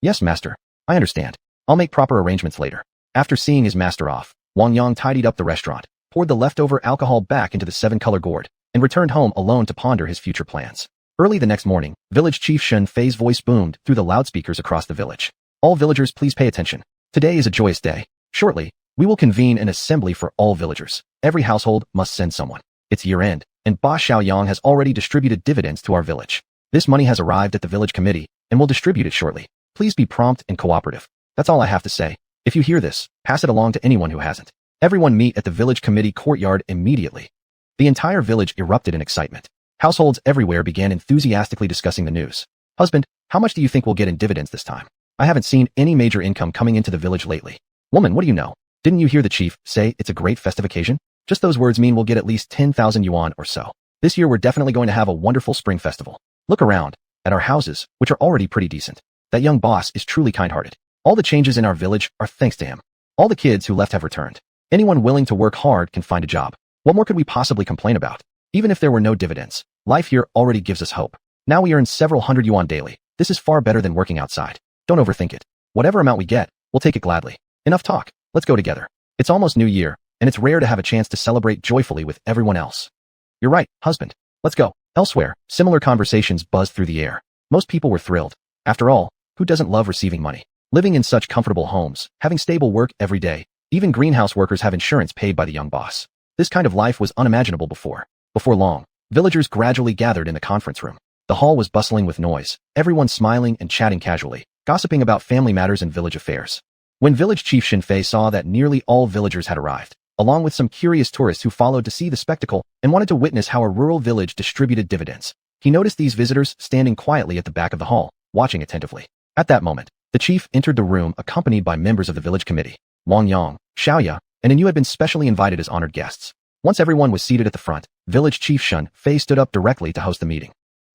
Yes, master. I understand. I'll make proper arrangements later. After seeing his master off, Wang Yang tidied up the restaurant, poured the leftover alcohol back into the 7-color gourd, and returned home alone to ponder his future plans. Early the next morning, village chief Shen Fei's voice boomed through the loudspeakers across the village. All villagers, please pay attention. Today is a joyous day. Shortly, we will convene an assembly for all villagers. Every household must send someone. It's year-end, and Boss Xiaoyang has already distributed dividends to our village. This money has arrived at the village committee, and we'll distribute it shortly. Please be prompt and cooperative. That's all I have to say. If you hear this, pass it along to anyone who hasn't. Everyone meet at the village committee courtyard immediately. The entire village erupted in excitement. Households everywhere began enthusiastically discussing the news. Husband, how much do you think we'll get in dividends this time? I haven't seen any major income coming into the village lately. Woman, what do you know? Didn't you hear the chief say it's a great festive occasion? Just those words mean we'll get at least 10,000 yuan or so. This year we're definitely going to have a wonderful spring festival. Look around at our houses, which are already pretty decent. That young boss is truly kind-hearted. All the changes in our village are thanks to him. All the kids who left have returned. Anyone willing to work hard can find a job. What more could we possibly complain about? Even if there were no dividends, life here already gives us hope. Now we earn several hundred yuan daily. This is far better than working outside. Don't overthink it. Whatever amount we get, we'll take it gladly. Enough talk. Let's go together. It's almost New Year, and it's rare to have a chance to celebrate joyfully with everyone else. You're right, husband. Let's go. Elsewhere, similar conversations buzzed through the air. Most people were thrilled. After all, who doesn't love receiving money? Living in such comfortable homes, having stable work every day, even greenhouse workers have insurance paid by the young boss. This kind of life was unimaginable before. Before long, villagers gradually gathered in the conference room. The hall was bustling with noise, everyone smiling and chatting casually, gossiping about family matters and village affairs. When village chief Shen Fei saw that nearly all villagers had arrived, along with some curious tourists who followed to see the spectacle and wanted to witness how a rural village distributed dividends, he noticed these visitors standing quietly at the back of the hall, watching attentively. At that moment, the chief entered the room accompanied by members of the village committee. Wang Yang, Xiaoya, and Yin Yu had been specially invited as honored guests. Once everyone was seated at the front, village chief Shen Fei stood up directly to host the meeting.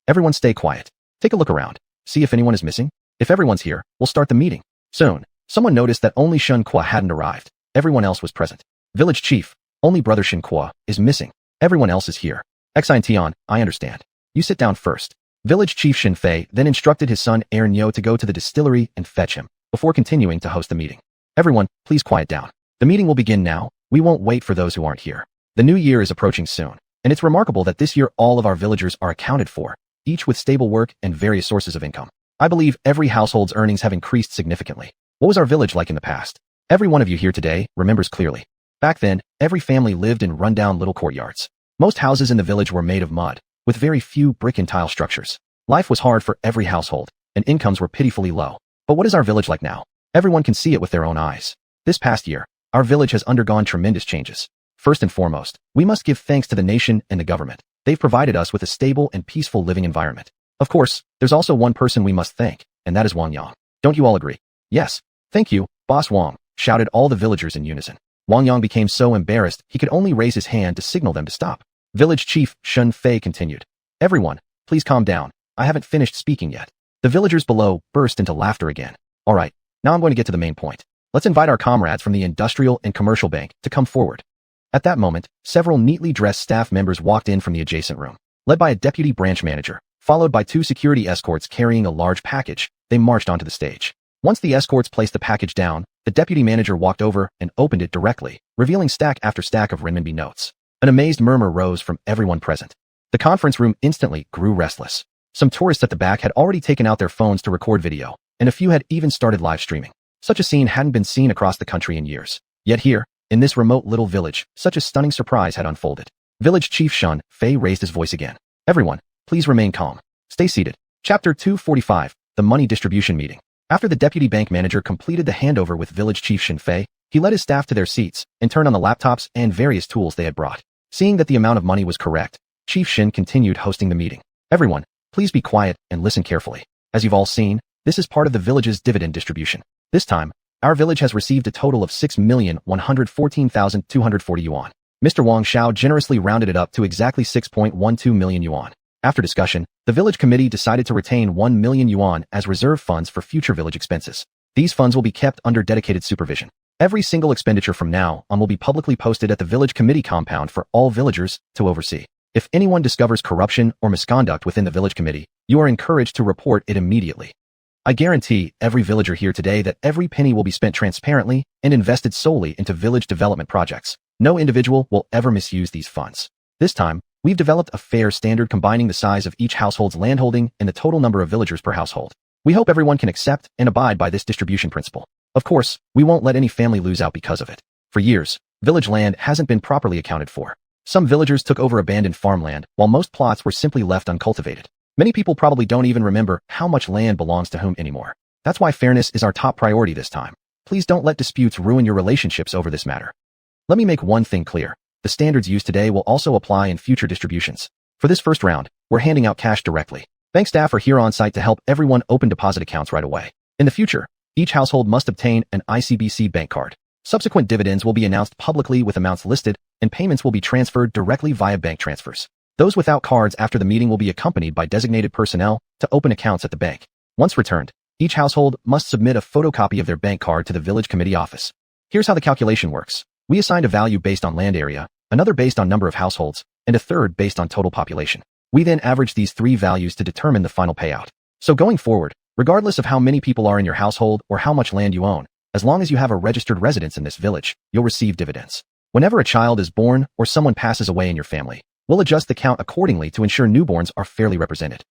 Everyone stay quiet. Take a look around. See if anyone is missing. If everyone's here, we'll start the meeting. Soon, someone noticed that only Shen Kuo hadn't arrived. Everyone else was present. Village chief, only brother Shen Kuo is missing. Everyone else is here. Xiuxian Tian, I understand. You sit down first. Village chief Shen Fei then instructed his son Ernyo to go to the distillery and fetch him. before continuing to host the meeting. Everyone, please quiet down. The meeting will begin now. We won't wait for those who aren't here. The new year is approaching soon, and it's remarkable that this year all of our villagers are accounted for, each with stable work and various sources of income. I believe every household's earnings have increased significantly. What was our village like in the past? Every one of you here today remembers clearly. Back then, every family lived in rundown little courtyards. Most houses in the village were made of mud, with very few brick and tile structures. Life was hard for every household, and incomes were pitifully low. But what is our village like now? Everyone can see it with their own eyes. This past year, our village has undergone tremendous changes. First and foremost, we must give thanks to the nation and the government. They've provided us with a stable and peaceful living environment. Of course, there's also one person we must thank, and that is Wang Yang. Don't you all agree? Yes. Thank you, Boss Wang, shouted all the villagers in unison. Wang Yang became so embarrassed he could only raise his hand to signal them to stop. Village Chief Shun Fei continued. Everyone, please calm down. I haven't finished speaking yet. The villagers below burst into laughter again. All right, now I'm going to get to the main point. Let's invite our comrades from the Industrial and Commercial Bank to come forward. At that moment, several neatly dressed staff members walked in from the adjacent room. Led by a deputy branch manager, followed by 2 security escorts carrying a large package, they marched onto the stage. Once the escorts placed the package down, the deputy manager walked over and opened it directly, revealing stack after stack of renminbi notes. An amazed murmur rose from everyone present. The conference room instantly grew restless. Some tourists at the back had already taken out their phones to record video, and a few had even started live streaming. Such a scene hadn't been seen across the country in years. Yet here, in this remote little village, such a stunning surprise had unfolded. Village Chief Shun Fei raised his voice again. Everyone, please remain calm. Stay seated. Chapter 245, The Money Distribution Meeting. After the deputy bank manager completed the handover with Village Chief Shun Fei, he led his staff to their seats and turned on the laptops and various tools they had brought. Seeing that the amount of money was correct, Chief Shin continued hosting the meeting. Everyone, please be quiet and listen carefully. As you've all seen, this is part of the village's dividend distribution. This time, our village has received a total of 6,114,240 yuan. Mr. Wang Xiao generously rounded it up to exactly 6.12 million yuan. After discussion, the village committee decided to retain 1 million yuan as reserve funds for future village expenses. These funds will be kept under dedicated supervision. Every single expenditure from now on will be publicly posted at the village committee compound for all villagers to oversee. If anyone discovers corruption or misconduct within the village committee, you are encouraged to report it immediately. I guarantee every villager here today that every penny will be spent transparently and invested solely into village development projects. No individual will ever misuse these funds. This time, we've developed a fair standard combining the size of each household's landholding and the total number of villagers per household. We hope everyone can accept and abide by this distribution principle. Of course, we won't let any family lose out because of it. For years, village land hasn't been properly accounted for. Some villagers took over abandoned farmland, while most plots were simply left uncultivated. Many people probably don't even remember how much land belongs to whom anymore. That's why fairness is our top priority this time. Please don't let disputes ruin your relationships over this matter. Let me make one thing clear. The standards used today will also apply in future distributions. For this first round, we're handing out cash directly. Bank staff are here on site to help everyone open deposit accounts right away. In the future, each household must obtain an ICBC bank card. Subsequent dividends will be announced publicly with amounts listed, and payments will be transferred directly via bank transfers. Those without cards after the meeting will be accompanied by designated personnel to open accounts at the bank. Once returned, each household must submit a photocopy of their bank card to the village committee office. Here's how the calculation works. We assigned a value based on land area, another based on number of households, and a third based on total population. We then average these 3 values to determine the final payout. So going forward, regardless of how many people are in your household or how much land you own, as long as you have a registered residence in this village, you'll receive dividends. Whenever a child is born or someone passes away in your family, we'll adjust the count accordingly to ensure newborns are fairly represented.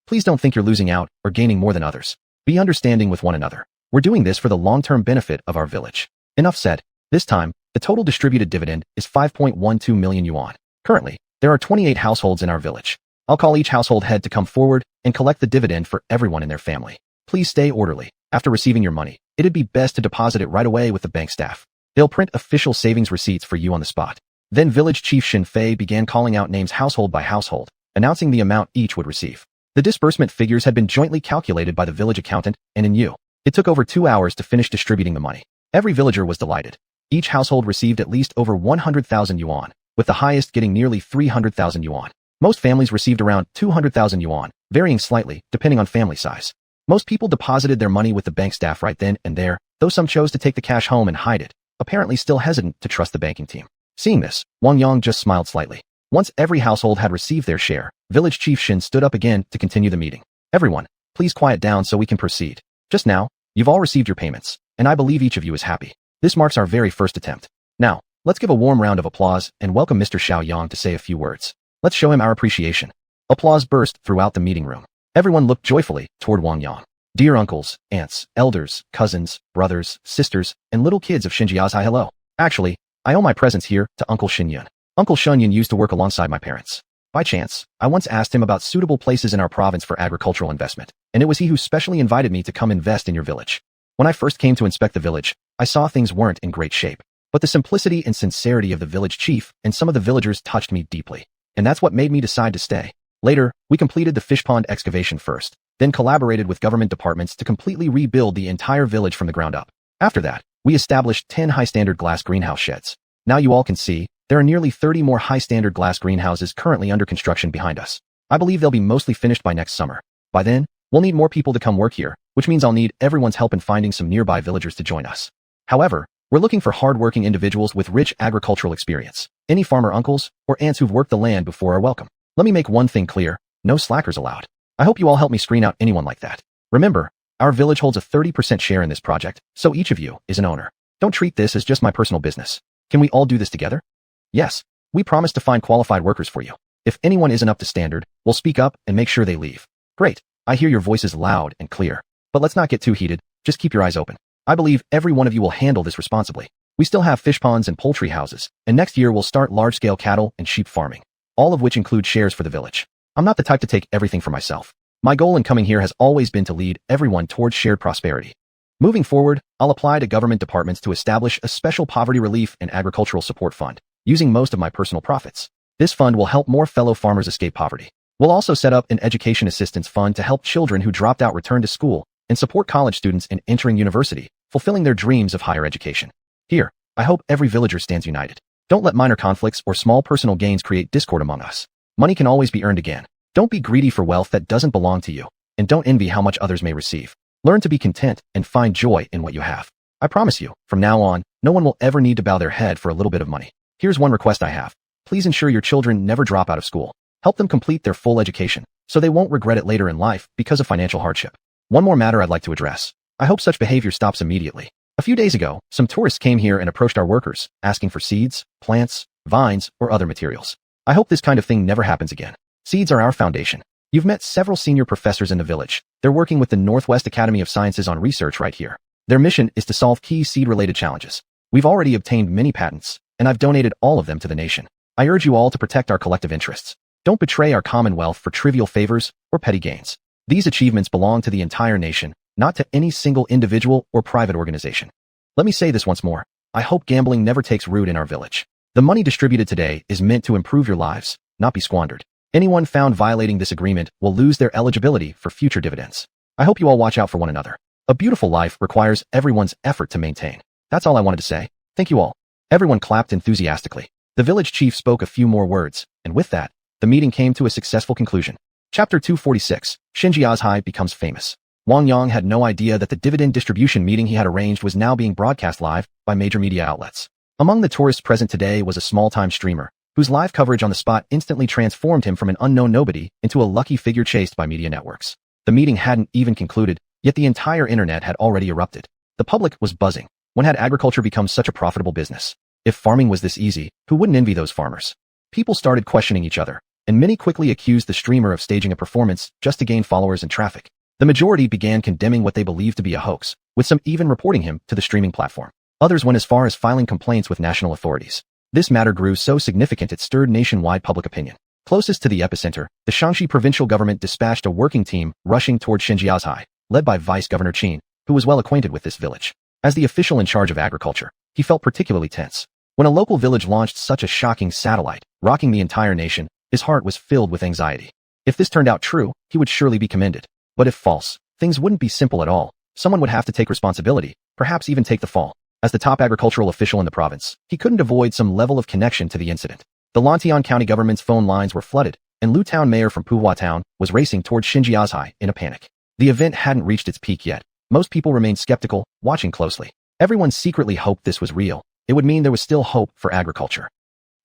Please don't think you're losing out or gaining more than others. Be understanding with one another. We're doing this for the long-term benefit of our village. Enough said. This time, the total distributed dividend is 5.12 million yuan. Currently, there are 28 households in our village. I'll call each household head to come forward and collect the dividend for everyone in their family. Please stay orderly. After receiving your money, it'd be best to deposit it right away with the bank staff. They'll print official savings receipts for you on the spot. Then Village Chief Shin Fei began calling out names household by household, announcing the amount each would receive. The disbursement figures had been jointly calculated by the village accountant and in you. It took over 2 hours to finish distributing the money. Every villager was delighted. Each household received at least over 100,000 yuan, with the highest getting nearly 300,000 yuan. Most families received around 200,000 yuan, varying slightly, depending on family size. Most people deposited their money with the bank staff right then and there, though some chose to take the cash home and hide it, apparently still hesitant to trust the banking team. Seeing this, Wang Yang just smiled slightly. Once every household had received their share, Village Chief Shin stood up again to continue the meeting. Everyone, please quiet down so we can proceed. Just now, You've all received your payments, and I believe each of you is happy. This marks our very first attempt. Now, let's give a warm round of applause and welcome Mr. Xiuxian to say a few words. Let's show him our appreciation. Applause burst throughout the meeting room. Everyone looked joyfully toward Wang Yang. Dear uncles, aunts, elders, cousins, brothers, sisters, and little kids of Xinjiazhai, hello. Actually, I owe my presence here to Uncle Xinyun. Uncle Xinyun used to work alongside my parents. By chance, I once asked him about suitable places in our province for agricultural investment, and it was he who specially invited me to come invest in your village. When I first came to inspect the village, I saw things weren't in great shape, but the simplicity and sincerity of the village chief and some of the villagers touched me deeply, and that's what made me decide to stay. Later, we completed the fish pond excavation first, then collaborated with government departments to completely rebuild the entire village from the ground up. After that, we established 10 high-standard glass greenhouse sheds. Now you all can see, there are nearly 30 more high-standard glass greenhouses currently under construction behind us. I believe they'll be mostly finished by next summer. By then, we'll need more people to come work here, which means I'll need everyone's help in finding some nearby villagers to join us. However, we're looking for hard-working individuals with rich agricultural experience. Any farmer uncles or aunts who've worked the land before are welcome. Let me make one thing clear, no slackers allowed. I hope you all help me screen out anyone like that. Remember, our village holds a 30% share in this project, so each of you is an owner. Don't treat this as just my personal business. Can we all do this together? Yes, we promise to find qualified workers for you. If anyone isn't up to standard, we'll speak up and make sure they leave. Great, I hear your voices loud and clear. But let's not get too heated, just keep your eyes open. I believe every one of you will handle this responsibly. We still have fish ponds and poultry houses, and next year we'll start large-scale cattle and sheep farming, all of which include shares for the village. I'm not the type to take everything for myself. My goal in coming here has always been to lead everyone towards shared prosperity. Moving forward, I'll apply to government departments to establish a special poverty relief and agricultural support fund, using most of my personal profits. This fund will help more fellow farmers escape poverty. We'll also set up an education assistance fund to help children who dropped out return to school and support college students in entering university, fulfilling their dreams of higher education. Here, I hope every villager stands united. Don't let minor conflicts or small personal gains create discord among us. Money can always be earned again. Don't be greedy for wealth that doesn't belong to you, and don't envy how much others may receive. Learn to be content and find joy in what you have. I promise you, from now on, no one will ever need to bow their head for a little bit of money. Here's one request I have. Please ensure your children never drop out of school. Help them complete their full education, so they won't regret it later in life because of financial hardship. One more matter I'd like to address. I hope such behavior stops immediately. A few days ago, some tourists came here and approached our workers, asking for seeds, plants, vines, or other materials. I hope this kind of thing never happens again. Seeds are our foundation. You've met several senior professors in the village. They're working with the Northwest Academy of Sciences on research right here. Their mission is to solve key seed-related challenges. We've already obtained many patents, and I've donated all of them to the nation. I urge you all to protect our collective interests. Don't betray our commonwealth for trivial favors or petty gains. These achievements belong to the entire nation, not to any single individual or private organization. Let me say this once more. I hope gambling never takes root in our village. The money distributed today is meant to improve your lives, not be squandered. Anyone found violating this agreement will lose their eligibility for future dividends. I hope you all watch out for one another. A beautiful life requires everyone's effort to maintain. That's all I wanted to say. Thank you all. Everyone clapped enthusiastically. The village chief spoke a few more words, and with that, the meeting came to a successful conclusion. Chapter 246, Xinjiazhai becomes famous. Wang Yang had no idea that the dividend distribution meeting he had arranged was now being broadcast live by major media outlets. Among the tourists present today was a small-time streamer, whose live coverage on the spot instantly transformed him from an unknown nobody into a lucky figure chased by media networks. The meeting hadn't even concluded, yet the entire internet had already erupted. The public was buzzing. When had agriculture become such a profitable business? If farming was this easy, who wouldn't envy those farmers? People started questioning each other, and many quickly accused the streamer of staging a performance just to gain followers and traffic. The majority began condemning what they believed to be a hoax, with some even reporting him to the streaming platform. Others went as far as filing complaints with national authorities. This matter grew so significant it stirred nationwide public opinion. Closest to the epicenter, the Shaanxi provincial government dispatched a working team rushing toward Xinjiazhai, led by Vice Governor Qin, who was well acquainted with this village. As the official in charge of agriculture, he felt particularly tense. When a local village launched such a shocking satellite, rocking the entire nation, his heart was filled with anxiety. If this turned out true, he would surely be commended. But if false, things wouldn't be simple at all. Someone would have to take responsibility, perhaps even take the fall. As the top agricultural official in the province, he couldn't avoid some level of connection to the incident. The Lantian County government's phone lines were flooded, and Lu Town mayor from Puhua Town was racing toward Xinjiazhai in a panic. The event hadn't reached its peak yet. Most people remained skeptical, watching closely. Everyone secretly hoped this was real. It would mean there was still hope for agriculture.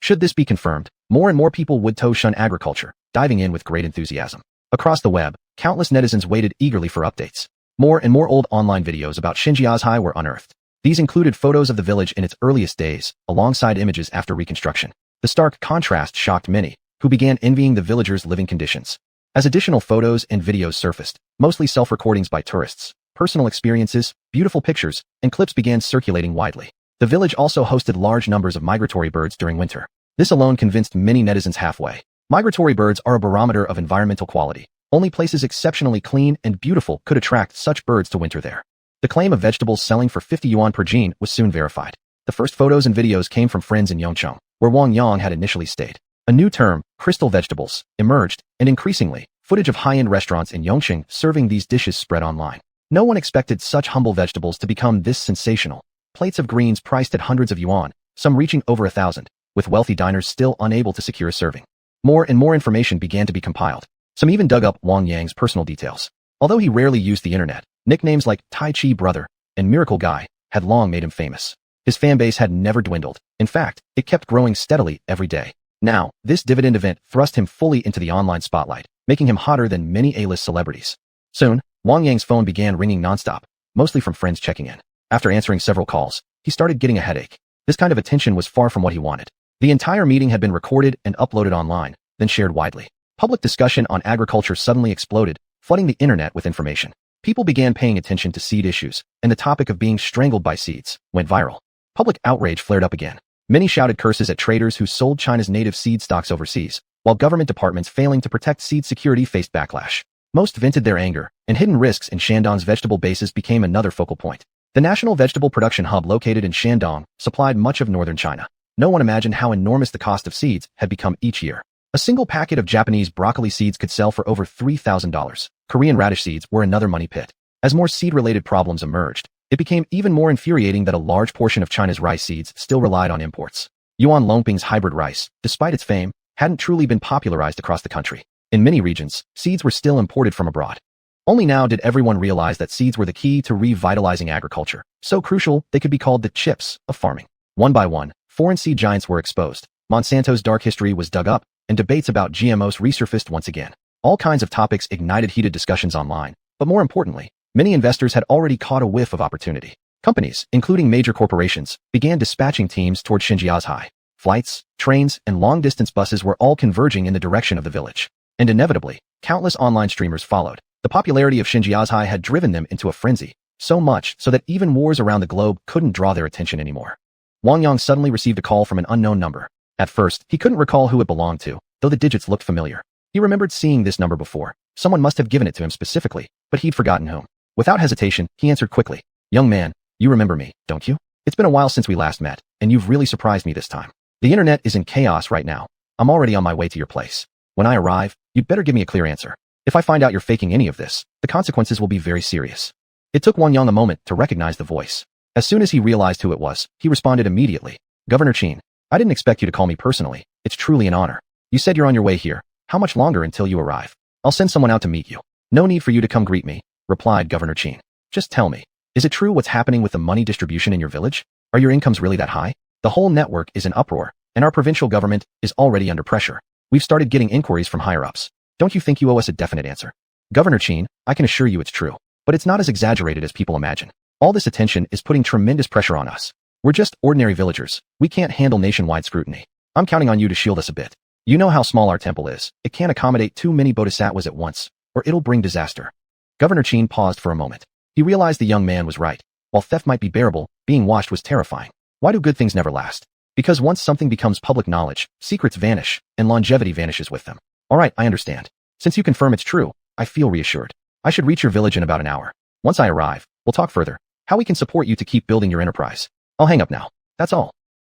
Should this be confirmed, more and more people would shun agriculture, diving in with great enthusiasm. Across the web, countless netizens waited eagerly for updates. More and more old online videos about Xinjiazhai were unearthed. These included photos of the village in its earliest days, alongside images after reconstruction. The stark contrast shocked many, who began envying the villagers' living conditions. As additional photos and videos surfaced, mostly self-recordings by tourists, personal experiences, beautiful pictures, and clips began circulating widely. The village also hosted large numbers of migratory birds during winter. This alone convinced many netizens halfway. Migratory birds are a barometer of environmental quality. Only places exceptionally clean and beautiful could attract such birds to winter there. The claim of vegetables selling for 50 yuan per jin was soon verified. The first photos and videos came from friends in Yongcheng, where Wang Yang had initially stayed. A new term, crystal vegetables, emerged, and increasingly, footage of high-end restaurants in Yongcheng serving these dishes spread online. No one expected such humble vegetables to become this sensational. Plates of greens priced at hundreds of yuan, some reaching over 1,000, with wealthy diners still unable to secure a serving. More and more information began to be compiled. Some even dug up Wang Yang's personal details. Although he rarely used the internet, nicknames like Tai Chi Brother and Miracle Guy had long made him famous. His fanbase had never dwindled. In fact, it kept growing steadily every day. Now, this dividend event thrust him fully into the online spotlight, making him hotter than many A-list celebrities. Soon, Wang Yang's phone began ringing nonstop, mostly from friends checking in. After answering several calls, he started getting a headache. This kind of attention was far from what he wanted. The entire meeting had been recorded and uploaded online, then shared widely. Public discussion on agriculture suddenly exploded, flooding the internet with information. People began paying attention to seed issues, and the topic of being strangled by seeds went viral. Public outrage flared up again. Many shouted curses at traders who sold China's native seed stocks overseas, while government departments failing to protect seed security faced backlash. Most vented their anger, and hidden risks in Shandong's vegetable bases became another focal point. The national vegetable production hub located in Shandong supplied much of northern China. No one imagined how enormous the cost of seeds had become each year. A single packet of Japanese broccoli seeds could sell for over $3,000. Korean radish seeds were another money pit. As more seed-related problems emerged, it became even more infuriating that a large portion of China's rice seeds still relied on imports. Yuan Longping's hybrid rice, despite its fame, hadn't truly been popularized across the country. In many regions, seeds were still imported from abroad. Only now did everyone realize that seeds were the key to revitalizing agriculture, so crucial they could be called the chips of farming. One by one, foreign seed giants were exposed. Monsanto's dark history was dug up, and debates about GMOs resurfaced once again. All kinds of topics ignited heated discussions online, but more importantly, many investors had already caught a whiff of opportunity. Companies, including major corporations, began dispatching teams toward Xinjiazhai. Flights, trains, and long-distance buses were all converging in the direction of the village. And inevitably, countless online streamers followed. The popularity of Xinjiazhai had driven them into a frenzy, so much so that even wars around the globe couldn't draw their attention anymore. Wang Yang suddenly received a call from an unknown number. At first, he couldn't recall who it belonged to, though the digits looked familiar. He remembered seeing this number before. Someone must have given it to him specifically, but he'd forgotten whom. Without hesitation, he answered quickly. "Young man, you remember me, don't you? It's been a while since we last met, and you've really surprised me this time. The internet is in chaos right now. I'm already on my way to your place. When I arrive, you'd better give me a clear answer. If I find out you're faking any of this, the consequences will be very serious." It took Wang Yang a moment to recognize the voice. As soon as he realized who it was, he responded immediately. "Governor Qin, I didn't expect you to call me personally. It's truly an honor. You said you're on your way here. How much longer until you arrive? I'll send someone out to meet you." "No need for you to come greet me," replied Governor Qin. "Just tell me, is it true what's happening with the money distribution in your village? Are your incomes really that high? The whole network is in uproar, and our provincial government is already under pressure. We've started getting inquiries from higher-ups. Don't you think you owe us a definite answer?" "Governor Qin, I can assure you it's true, but it's not as exaggerated as people imagine. All this attention is putting tremendous pressure on us. We're just ordinary villagers. We can't handle nationwide scrutiny. I'm counting on you to shield us a bit. You know how small our temple is. It can't accommodate too many bodhisattvas at once, or it'll bring disaster." Governor Qin paused for a moment. He realized the young man was right. While theft might be bearable, being watched was terrifying. Why do good things never last? Because once something becomes public knowledge, secrets vanish, and longevity vanishes with them. "All right, I understand. Since you confirm it's true, I feel reassured. I should reach your village in about an hour. Once I arrive, we'll talk further. How we can support you to keep building your enterprise. I'll hang up now. That's all."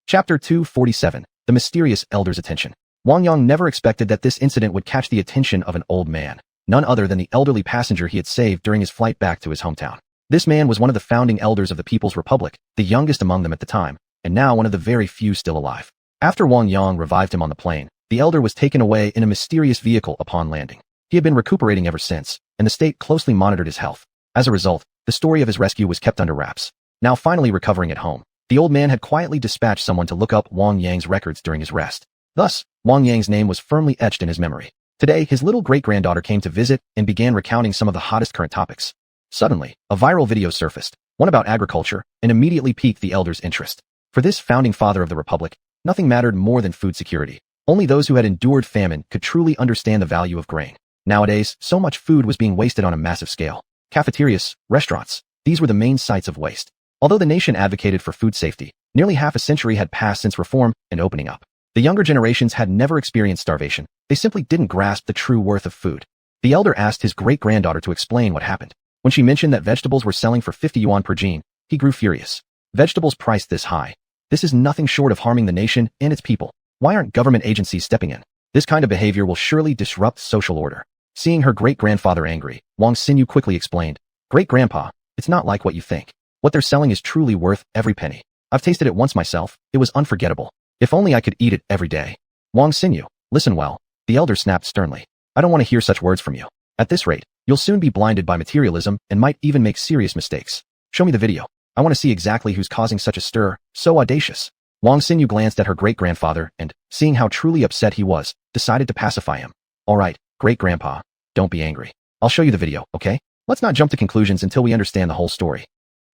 Chapter 247. The Mysterious Elder's Attention. Wang Yang never expected that this incident would catch the attention of an old man, none other than the elderly passenger he had saved during his flight back to his hometown. This man was one of the founding elders of the People's Republic, the youngest among them at the time, and now one of the very few still alive. After Wang Yang revived him on the plane, the elder was taken away in a mysterious vehicle upon landing. He had been recuperating ever since, and the state closely monitored his health. As a result, the story of his rescue was kept under wraps. Now finally recovering at home, the old man had quietly dispatched someone to look up Wang Yang's records during his rest. Thus, Wang Yang's name was firmly etched in his memory. Today, his little great-granddaughter came to visit and began recounting some of the hottest current topics. Suddenly, a viral video surfaced, one about agriculture, and immediately piqued the elder's interest. For this founding father of the Republic, nothing mattered more than food security. Only those who had endured famine could truly understand the value of grain. Nowadays, so much food was being wasted on a massive scale. Cafeterias, restaurants, these were the main sites of waste. Although the nation advocated for food safety, nearly half a century had passed since reform and opening up. The younger generations had never experienced starvation. They simply didn't grasp the true worth of food. The elder asked his great-granddaughter to explain what happened. When she mentioned that vegetables were selling for 50 yuan per jean, he grew furious. Vegetables priced this high. This is nothing short of harming the nation and its people. Why aren't government agencies stepping in? This kind of behavior will surely disrupt social order. Seeing her great-grandfather angry, Wang Xinyu quickly explained, "Great-grandpa, it's not like what you think. What they're selling is truly worth every penny. I've tasted it once myself. It was unforgettable. If only I could eat it every day." Wang Xinyu, listen well. The elder snapped sternly. I don't want to hear such words from you. At this rate, you'll soon be blinded by materialism and might even make serious mistakes. Show me the video. I want to see exactly who's causing such a stir, so audacious. Wang Xinyu glanced at her great-grandfather and, seeing how truly upset he was, decided to pacify him. All right, great-grandpa, don't be angry. I'll show you the video, okay? Let's not jump to conclusions until we understand the whole story.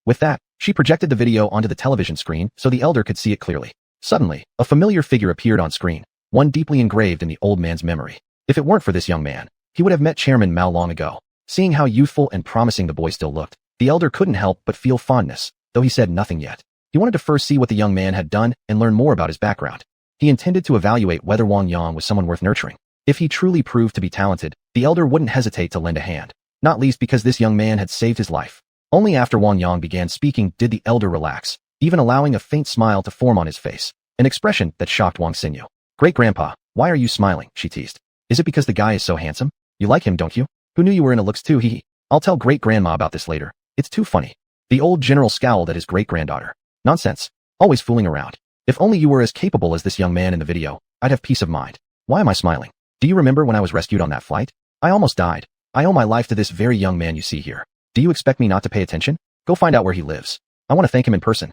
With that, she projected the video onto the television screen so the elder could see it clearly. Suddenly, a familiar figure appeared on screen, one deeply engraved in the old man's memory. If it weren't for this young man, he would have met Chairman Mao long ago. Seeing how youthful and promising the boy still looked, the elder couldn't help but feel fondness, though he said nothing yet. He wanted to first see what the young man had done and learn more about his background. He intended to evaluate whether Wang Yang was someone worth nurturing. If he truly proved to be talented, the elder wouldn't hesitate to lend a hand, not least because this young man had saved his life. Only after Wang Yang began speaking did the elder relax, even allowing a faint smile to form on his face, an expression that shocked Wang Xinyu. Great-grandpa, why are you smiling? She teased. Is it because the guy is so handsome? You like him, don't you? Who knew you were into looks too? Hee. I'll tell great-grandma about this later. It's too funny. The old general scowled at his great-granddaughter. Nonsense. Always fooling around. If only you were as capable as this young man in the video, I'd have peace of mind. Why am I smiling? Do you remember when I was rescued on that flight? I almost died. I owe my life to this very young man you see here. Do you expect me not to pay attention? Go find out where he lives. I want to thank him in person.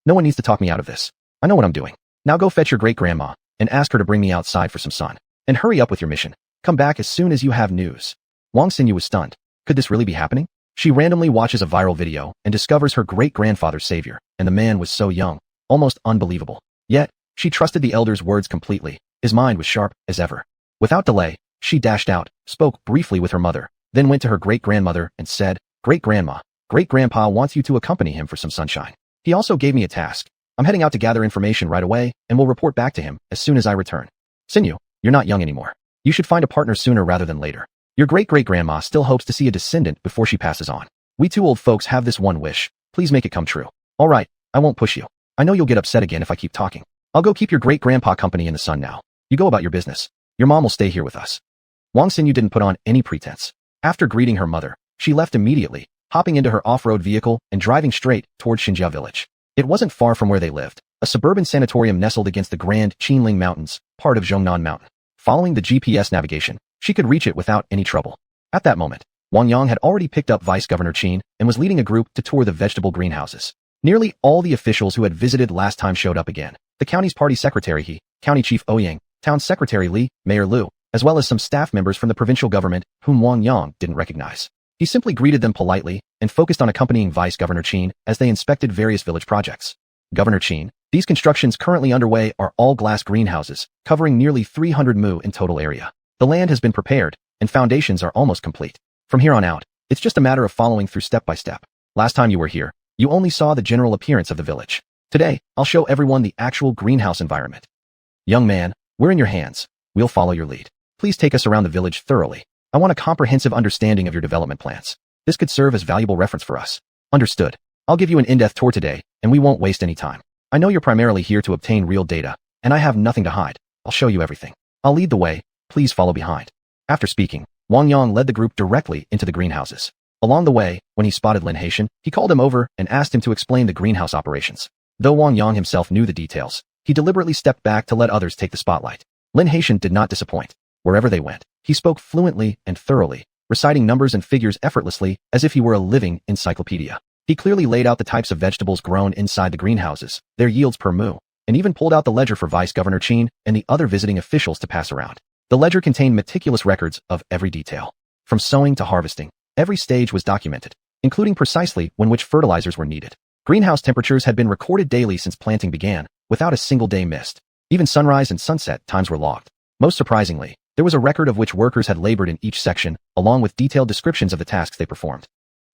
No one needs to talk me out of this. I know what I'm doing. Now go fetch your great-grandma and ask her to bring me outside for some sun. And hurry up with your mission. Come back as soon as you have news. Wang Xinyu was stunned. Could this really be happening? She randomly watches a viral video and discovers her great-grandfather's savior, and the man was so young, almost unbelievable. Yet, she trusted the elder's words completely. His mind was sharp as ever. Without delay, she dashed out, spoke briefly with her mother, then went to her great-grandmother and said, Great-grandma, great-grandpa wants you to accompany him for some sunshine. He also gave me a task. I'm heading out to gather information right away and will report back to him as soon as I return. Xinyu, you're not young anymore. You should find a partner sooner rather than later. Your great-great-grandma still hopes to see a descendant before she passes on. We two old folks have this one wish. Please make it come true. All right, I won't push you. I know you'll get upset again if I keep talking. I'll go keep your great-grandpa company in the sun now. You go about your business. Your mom will stay here with us. Wang Xinyu didn't put on any pretense. After greeting her mother, she left immediately, hopping into her off-road vehicle and driving straight toward Xinjia village. It wasn't far from where they lived, a suburban sanatorium nestled against the grand Qinling Mountains, part of Zhongnan Mountain. Following the GPS navigation, she could reach it without any trouble. At that moment, Wang Yang had already picked up Vice Governor Qin and was leading a group to tour the vegetable greenhouses. Nearly all the officials who had visited last time showed up again. The county's party secretary He, County Chief Ouyang, Town Secretary Li, Mayor Liu, as well as some staff members from the provincial government whom Wang Yang didn't recognize. He simply greeted them politely and focused on accompanying Vice Governor Qin as they inspected various village projects. Governor Qin, these constructions currently underway are all glass greenhouses, covering nearly 300 mu in total area. The land has been prepared, and foundations are almost complete. From here on out, it's just a matter of following through step by step. Last time you were here, you only saw the general appearance of the village. Today, I'll show everyone the actual greenhouse environment. Young man, we're in your hands. We'll follow your lead. Please take us around the village thoroughly. I want a comprehensive understanding of your development plans. This could serve as valuable reference for us. Understood. I'll give you an in-depth tour today, and we won't waste any time. I know you're primarily here to obtain real data, and I have nothing to hide. I'll show you everything. I'll lead the way. Please follow behind. After speaking, Wang Yang led the group directly into the greenhouses. Along the way, when he spotted Lin Haitian, he called him over and asked him to explain the greenhouse operations. Though Wang Yang himself knew the details, he deliberately stepped back to let others take the spotlight. Lin Haitian did not disappoint. Wherever they went, he spoke fluently and thoroughly, reciting numbers and figures effortlessly as if he were a living encyclopedia. He clearly laid out the types of vegetables grown inside the greenhouses, their yields per mu, and even pulled out the ledger for Vice Governor Qin and the other visiting officials to pass around. The ledger contained meticulous records of every detail. From sowing to harvesting, every stage was documented. including precisely when which fertilizers were needed. Greenhouse temperatures had been recorded daily since planting began, without a single day missed. Even sunrise and sunset times were logged. Most surprisingly, there was a record of which workers had labored in each section, along with detailed descriptions of the tasks they performed.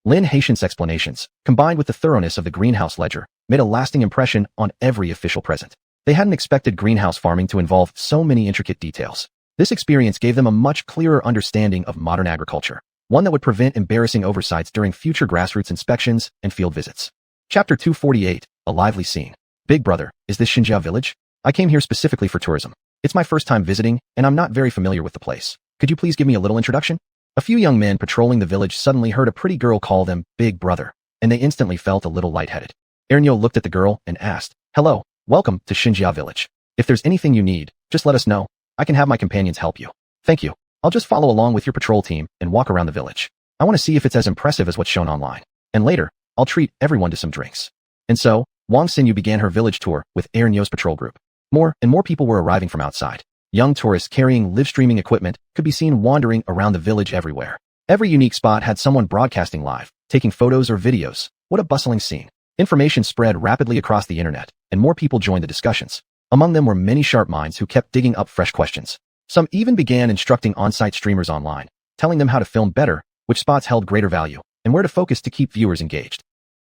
Lin Haitian's explanations, combined with the thoroughness of the greenhouse ledger, made a lasting impression on every official present. They hadn't expected greenhouse farming to involve so many intricate details. This experience gave them a much clearer understanding of modern agriculture, one that would prevent embarrassing oversights during future grassroots inspections and field visits. Chapter 248, A Lively Scene. Big brother, is this Xiuxian village? I came here specifically for tourism. It's my first time visiting, and I'm not very familiar with the place. Could you please give me a little introduction? A few young men patrolling the village suddenly heard a pretty girl call them Big Brother, and they instantly felt a little lightheaded. Ernyo looked at the girl and asked, "Hello, welcome to Xiuxian village. If there's anything you need, just let us know. I can have my companions help you." "Thank you. I'll just follow along with your patrol team and walk around the village. I want to see if it's as impressive as what's shown online. And later, I'll treat everyone to some drinks." And so, Wang Xinyu began her village tour with Ernyo's patrol group. More and more people were arriving from outside. Young tourists carrying live streaming equipment could be seen wandering around the village everywhere. Every unique spot had someone broadcasting live, taking photos or videos. What a bustling scene. Information spread rapidly across the internet, and more people joined the discussions. Among them were many sharp minds who kept digging up fresh questions. Some even began instructing on-site streamers online, telling them how to film better, which spots held greater value, and where to focus to keep viewers engaged.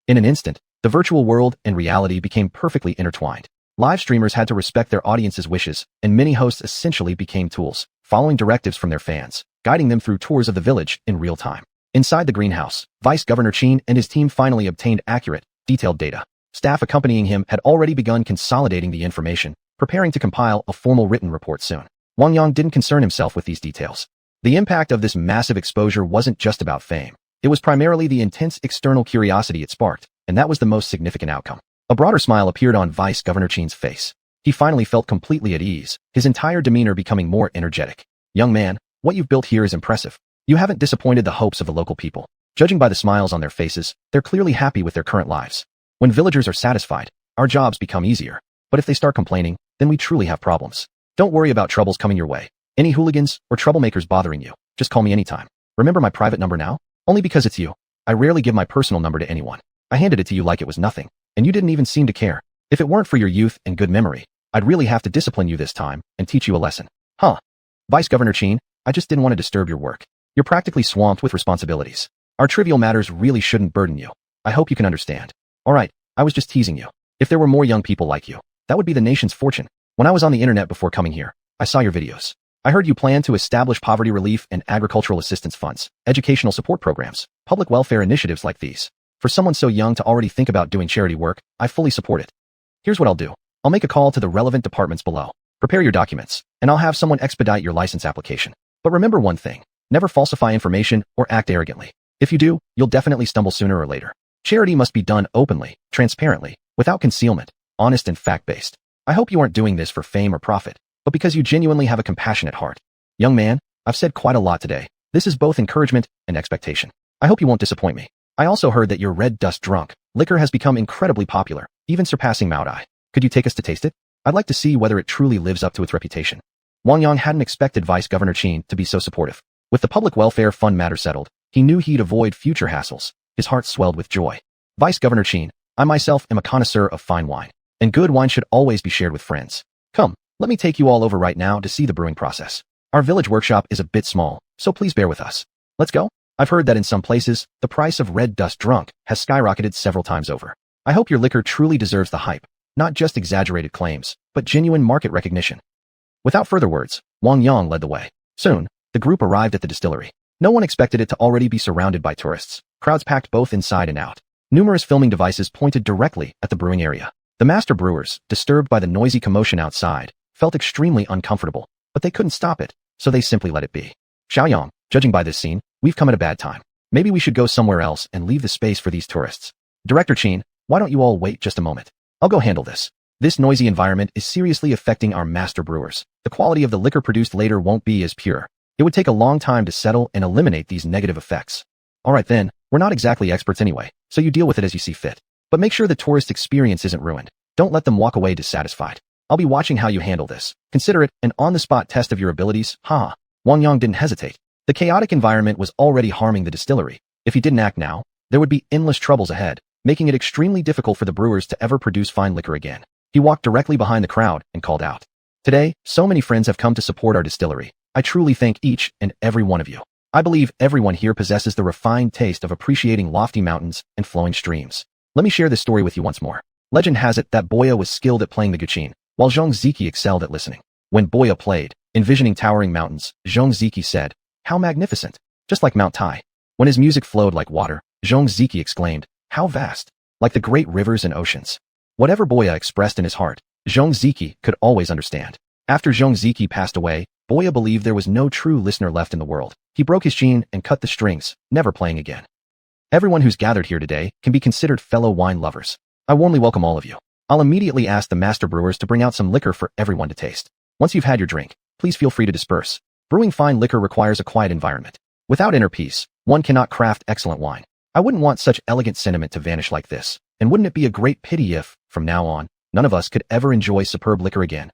In an instant, the virtual world and reality became perfectly intertwined. Live streamers had to respect their audience's wishes, and many hosts essentially became tools, following directives from their fans, guiding them through tours of the village in real time. Inside the greenhouse, Vice Governor Qin and his team finally obtained accurate, detailed data. Staff accompanying him had already begun consolidating the information, preparing to compile a formal written report soon. Wang Yang didn't concern himself with these details. The impact of this massive exposure wasn't just about fame. It was primarily the intense external curiosity it sparked, and that was the most significant outcome. A broader smile appeared on Vice Governor Qin's face. He finally felt completely at ease, his entire demeanor becoming more energetic. "Young man, what you've built here is impressive. You haven't disappointed the hopes of the local people. Judging by the smiles on their faces, they're clearly happy with their current lives. When villagers are satisfied, our jobs become easier. But if they start complaining, then we truly have problems. Don't worry about troubles coming your way. Any hooligans or troublemakers bothering you, just call me anytime. Remember my private number now? Only because it's you. I rarely give my personal number to anyone. I handed it to you like it was nothing, and you didn't even seem to care. If it weren't for your youth and good memory, I'd really have to discipline you this time and teach you a lesson." "Huh? Vice Governor Qin, I just didn't want to disturb your work. You're practically swamped with responsibilities. Our trivial matters really shouldn't burden you. I hope you can understand." "All right, I was just teasing you. If there were more young people like you, that would be the nation's fortune. When I was on the internet before coming here, I saw your videos. I heard you plan to establish poverty relief and agricultural assistance funds, educational support programs, public welfare initiatives like these. For someone so young to already think about doing charity work, I fully support it. Here's what I'll do. I'll make a call to the relevant departments below. Prepare your documents, and I'll have someone expedite your license application. But remember one thing, never falsify information or act arrogantly. If you do, you'll definitely stumble sooner or later. Charity must be done openly, transparently, without concealment, honest and fact-based. I hope you aren't doing this for fame or profit, but because you genuinely have a compassionate heart. Young man, I've said quite a lot today. This is both encouragement and expectation. I hope you won't disappoint me. I also heard that your red dust drunk liquor has become incredibly popular, even surpassing Maodai. Could you take us to taste it? I'd like to see whether it truly lives up to its reputation." Wang Yang hadn't expected Vice Governor Qin to be so supportive. With the public welfare fund matter settled, he knew he'd avoid future hassles. His heart swelled with joy. "Vice Governor Qin, I myself am a connoisseur of fine wine, and good wine should always be shared with friends. Come, let me take you all over right now to see the brewing process. Our village workshop is a bit small, so please bear with us. Let's go." I've heard that in some places, the price of red dust drunk has skyrocketed several times over. I hope your liquor truly deserves the hype, not just exaggerated claims, but genuine market recognition. Without further words, Wang Yang led the way. Soon, the group arrived at the distillery. No one expected it to already be surrounded by tourists. Crowds packed both inside and out. Numerous filming devices pointed directly at the brewing area. The master brewers, disturbed by the noisy commotion outside, felt extremely uncomfortable, but they couldn't stop it, so they simply let it be. "Xiaoyang, judging by this scene, we've come at a bad time. Maybe we should go somewhere else and leave the space for these tourists. Director Qin, why don't you all wait just a moment? I'll go handle this. This noisy environment is seriously affecting our master brewers. The quality of the liquor produced later won't be as pure. It would take a long time to settle and eliminate these negative effects. All right then, we're not exactly experts anyway, so you deal with it as you see fit. But make sure the tourist experience isn't ruined. Don't let them walk away dissatisfied. I'll be watching how you handle this. Consider it an on-the-spot test of your abilities, haha." Wang Yang didn't hesitate. The chaotic environment was already harming the distillery. If he didn't act now, there would be endless troubles ahead, making it extremely difficult for the brewers to ever produce fine liquor again. He walked directly behind the crowd and called out, "Today, so many friends have come to support our distillery. I truly thank each and every one of you. I believe everyone here possesses the refined taste of appreciating lofty mountains and flowing streams. Let me share this story with you once more. Legend has it that Boya was skilled at playing the xiuxian, while Xiuxian excelled at listening. When Boya played, envisioning towering mountains, Xiuxian said, 'How magnificent! Just like Mount Tai.' When his music flowed like water, Xiuxian exclaimed, 'How vast! Like the great rivers and oceans.' Whatever Boya expressed in his heart, Xiuxian could always understand. After Xiuxian passed away, Boya believed there was no true listener left in the world. He broke his xiuxian and cut the strings, never playing again. Everyone who's gathered here today can be considered fellow wine lovers. I warmly welcome all of you. I'll immediately ask the master brewers to bring out some liquor for everyone to taste. Once you've had your drink, please feel free to disperse. Brewing fine liquor requires a quiet environment. Without inner peace, one cannot craft excellent wine. I wouldn't want such elegant sentiment to vanish like this, and wouldn't it be a great pity if, from now on, none of us could ever enjoy superb liquor again?"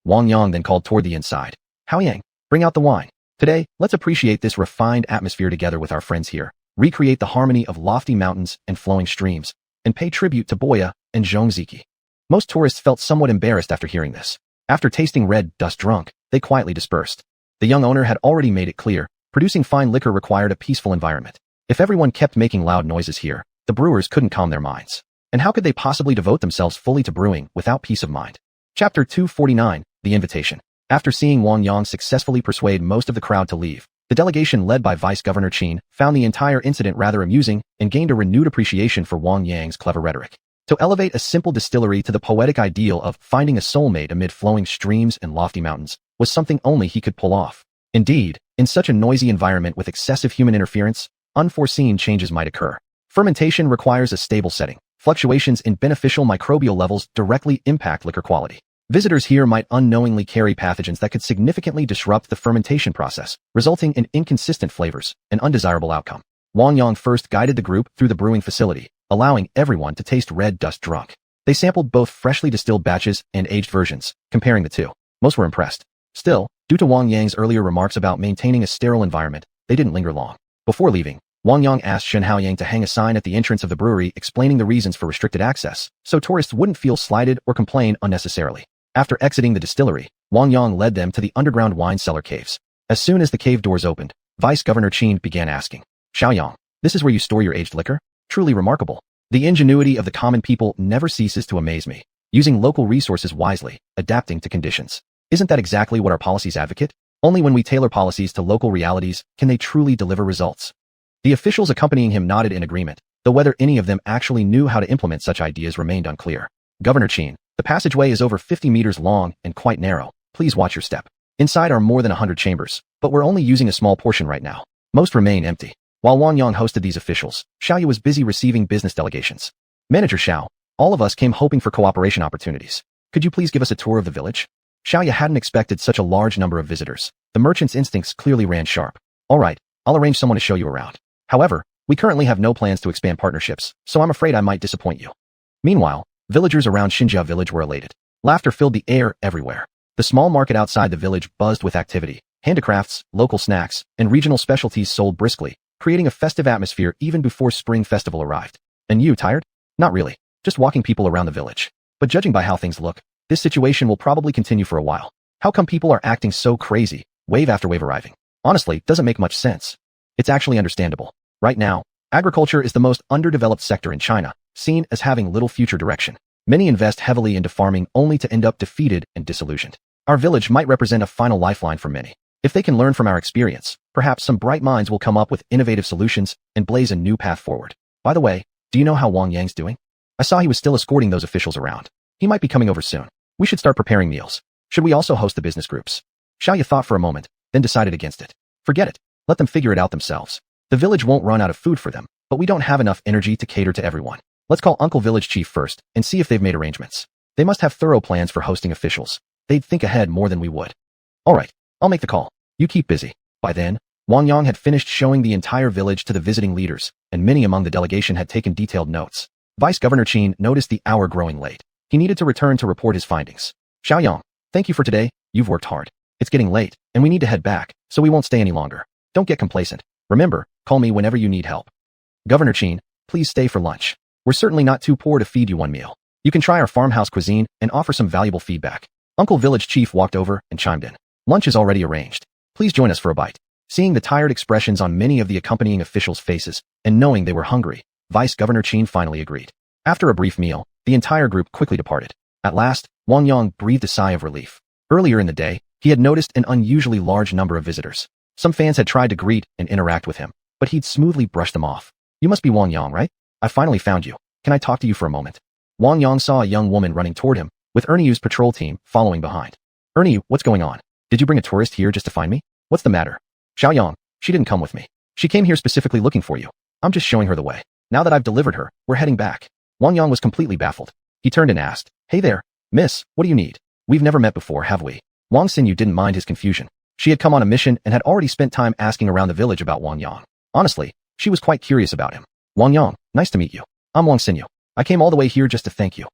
Wang Yang then called toward the inside, "Xiaoyang, bring out the wine. Today, let's appreciate this refined atmosphere together with our friends here, recreate the harmony of lofty mountains and flowing streams, and pay tribute to Boya and Xiuxian." Most tourists felt somewhat embarrassed after hearing this. After tasting red dust drunk, they quietly dispersed. The young owner had already made it clear, producing fine liquor required a peaceful environment. If everyone kept making loud noises here, the brewers couldn't calm their minds. And how could they possibly devote themselves fully to brewing without peace of mind? Chapter 249, The Invitation. After seeing Wang Yang successfully persuade most of the crowd to leave, the delegation led by Vice Governor Qin found the entire incident rather amusing and gained a renewed appreciation for Wang Yang's clever rhetoric. To elevate a simple distillery to the poetic ideal of finding a soulmate amid flowing streams and lofty mountains was something only he could pull off. Indeed, in such a noisy environment with excessive human interference, unforeseen changes might occur. Fermentation requires a stable setting. Fluctuations in beneficial microbial levels directly impact liquor quality. Visitors here might unknowingly carry pathogens that could significantly disrupt the fermentation process, resulting in inconsistent flavors, an undesirable outcome. Wang Yang first guided the group through the brewing facility, allowing everyone to taste red dust drunk. They sampled both freshly distilled batches and aged versions, comparing the two. Most were impressed. Still, due to Wang Yang's earlier remarks about maintaining a sterile environment, they didn't linger long. Before leaving, Wang Yang asked Shen Haoyang to hang a sign at the entrance of the brewery explaining the reasons for restricted access, so tourists wouldn't feel slighted or complain unnecessarily. After exiting the distillery, Wang Yang led them to the underground wine cellar caves. As soon as the cave doors opened, Vice Governor Qin began asking, "Xiaoyang, this is where you store your aged liquor? Truly remarkable. The ingenuity of the common people never ceases to amaze me. Using local resources wisely, adapting to conditions. Isn't that exactly what our policies advocate? Only when we tailor policies to local realities can they truly deliver results." The officials accompanying him nodded in agreement, though whether any of them actually knew how to implement such ideas remained unclear. "Governor Qin, the passageway is over 50 meters long and quite narrow. Please watch your step. Inside are more than 100 chambers, but we're only using a small portion right now. Most remain empty." While Wang Yang hosted these officials, Xiaoyu was busy receiving business delegations. "Manager Xiao, all of us came hoping for cooperation opportunities. Could you please give us a tour of the village?" Xiaoyu hadn't expected such a large number of visitors. The merchant's instincts clearly ran sharp. "All right, I'll arrange someone to show you around. However, we currently have no plans to expand partnerships, so I'm afraid I might disappoint you." Meanwhile, villagers around Xinjia village were elated. Laughter filled the air everywhere. The small market outside the village buzzed with activity. Handicrafts, local snacks, and regional specialties sold briskly, creating a festive atmosphere even before Spring Festival arrived. "And you, tired?" "Not really. Just walking people around the village. But judging by how things look, this situation will probably continue for a while. How come people are acting so crazy, wave after wave arriving? Honestly, doesn't make much sense." "It's actually understandable. Right now, agriculture is the most underdeveloped sector in China, seen as having little future direction. Many invest heavily into farming only to end up defeated and disillusioned. Our village might represent a final lifeline for many. If they can learn from our experience, perhaps some bright minds will come up with innovative solutions and blaze a new path forward. By the way, do you know how Wang Yang's doing? I saw he was still escorting those officials around. He might be coming over soon. We should start preparing meals. Should we also host the business groups?" Xiaoyu thought for a moment, then decided against it. "Forget it. Let them figure it out themselves. The village won't run out of food for them, but we don't have enough energy to cater to everyone. Let's call Uncle Village Chief first and see if they've made arrangements. They must have thorough plans for hosting officials. They'd think ahead more than we would." "All right, I'll make the call. You keep busy." By then, Wang Yang had finished showing the entire village to the visiting leaders, and many among the delegation had taken detailed notes. Vice Governor Qin noticed the hour growing late. He needed to return to report his findings. "Xiaoyang, thank you for today. You've worked hard. It's getting late, and we need to head back, so we won't stay any longer. Don't get complacent. Remember, call me whenever you need help." "Governor Qin, please stay for lunch. We're certainly not too poor to feed you one meal. You can try our farmhouse cuisine and offer some valuable feedback. Uncle Village Chief walked over and chimed in. Lunch is already arranged. Please join us for a bite. Seeing the tired expressions on many of the accompanying officials' faces, and knowing they were hungry, Vice Governor Qin finally agreed. After a brief meal, the entire group quickly departed. At last, Wang Yang breathed a sigh of relief. Earlier in the day, he had noticed an unusually large number of visitors. Some fans had tried to greet and interact with him, but he'd smoothly brushed them off. You must be Wang Yang, right? I finally found you. Can I talk to you for a moment? Wang Yang saw a young woman running toward him, with Erneu's patrol team following behind. Erneu, what's going on? Did you bring a tourist here just to find me? What's the matter? Xiaoyang, she didn't come with me. She came here specifically looking for you. I'm just showing her the way. Now that I've delivered her, we're heading back. Wang Yang was completely baffled. He turned and asked, Hey there, miss, what do you need? We've never met before, have we? Wang Xinyu didn't mind his confusion. She had come on a mission and had already spent time asking around the village about Wang Yang. Honestly, she was quite curious about him. Wang Yang, nice to meet you. I'm Wang Xinyu. I came all the way here just to thank you.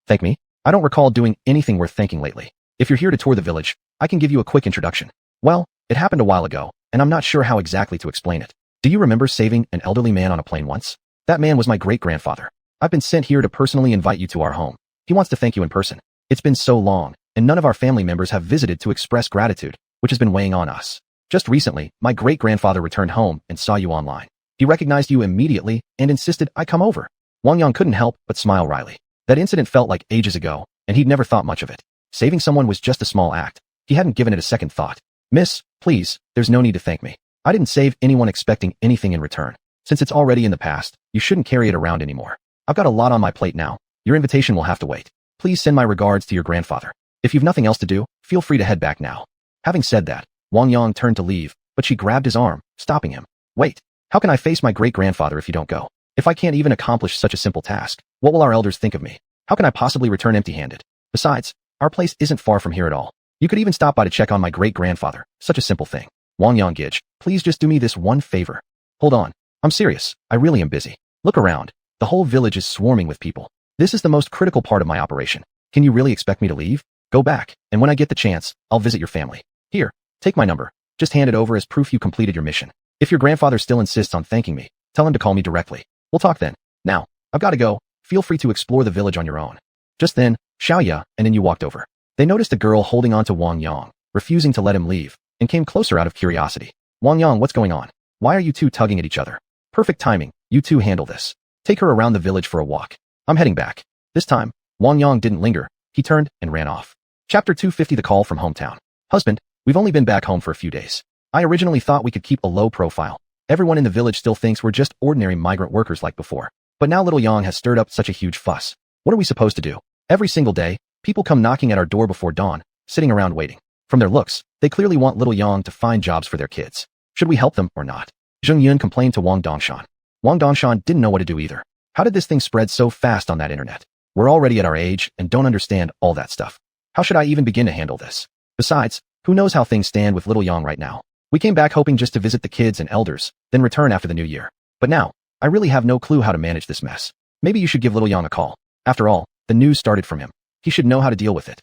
Thank me? I don't recall doing anything worth thanking lately. If you're here to tour the village, I can give you a quick introduction. Well, it happened a while ago, and I'm not sure how exactly to explain it. Do you remember saving an elderly man on a plane once? That man was my great-grandfather. I've been sent here to personally invite you to our home. He wants to thank you in person. It's been so long, and none of our family members have visited to express gratitude, which has been weighing on us. Just recently, my great-grandfather returned home and saw you online. He recognized you immediately and insisted I come over. Wang Yang couldn't help but smile wryly. That incident felt like ages ago, and he'd never thought much of it. Saving someone was just a small act. He hadn't given it a second thought. Miss, please, there's no need to thank me. I didn't save anyone expecting anything in return. Since it's already in the past, you shouldn't carry it around anymore. I've got a lot on my plate now. Your invitation will have to wait. Please send my regards to your grandfather. If you've nothing else to do, feel free to head back now. Having said that, Wang Yang turned to leave, but she grabbed his arm, stopping him. Wait, how can I face my great-grandfather if you don't go? If I can't even accomplish such a simple task, what will our elders think of me? How can I possibly return empty-handed? Besides, our place isn't far from here at all. You could even stop by to check on my great-grandfather. Such a simple thing. Wang Yang Gij, please just do me this one favor. Hold on. I'm serious. I really am busy. Look around. The whole village is swarming with people. This is the most critical part of my operation. Can you really expect me to leave? Go back, and when I get the chance, I'll visit your family. Here, take my number. Just hand it over as proof you completed your mission. If your grandfather still insists on thanking me, tell him to call me directly. We'll talk then. Now, I've got to go. Feel free to explore the village on your own. Just then, Xiaoya and Ennyu walked over. They noticed a girl holding on to Wang Yang, refusing to let him leave, and came closer out of curiosity. Wang Yang, what's going on? Why are you two tugging at each other? Perfect timing. You two handle this. Take her around the village for a walk. I'm heading back. This time, Wang Yang didn't linger. He turned and ran off. Chapter 250. The call from hometown. Husband, we've only been back home for a few days. I originally thought we could keep a low profile. Everyone in the village still thinks we're just ordinary migrant workers like before. But now little Yang has stirred up such a huge fuss. What are we supposed to do? Every single day, people come knocking at our door before dawn, sitting around waiting. From their looks, they clearly want little Yang to find jobs for their kids. Should we help them or not? Zheng Yun complained to Wang Dongshan. Wang Dongshan didn't know what to do either. How did this thing spread so fast on that internet? We're already at our age and don't understand all that stuff. How should I even begin to handle this? Besides, who knows how things stand with little Yang right now? We came back hoping just to visit the kids and elders, then return after the new year. But now, I really have no clue how to manage this mess. Maybe you should give little Yang a call. After all, the news started from him. He should know how to deal with it.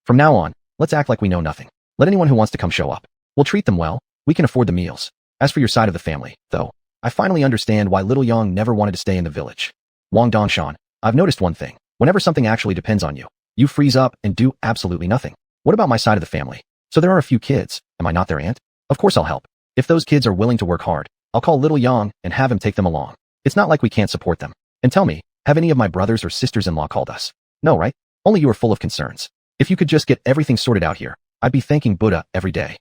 From now on, let's act like we know nothing. Let anyone who wants to come show up. We'll treat them well. We can afford the meals. As for your side of the family, though, I finally understand why little Yang never wanted to stay in the village. Wang Dongshan, I've noticed one thing. Whenever something actually depends on you, you freeze up and do absolutely nothing. What about my side of the family? So there are a few kids. Am I not their aunt? Of course I'll help. If those kids are willing to work hard, I'll call little Yang and have him take them along. It's not like we can't support them. And tell me, have any of my brothers or sisters-in-law called us? No, right? Only you are full of concerns. If you could just get everything sorted out here, I'd be thanking Buddha every day.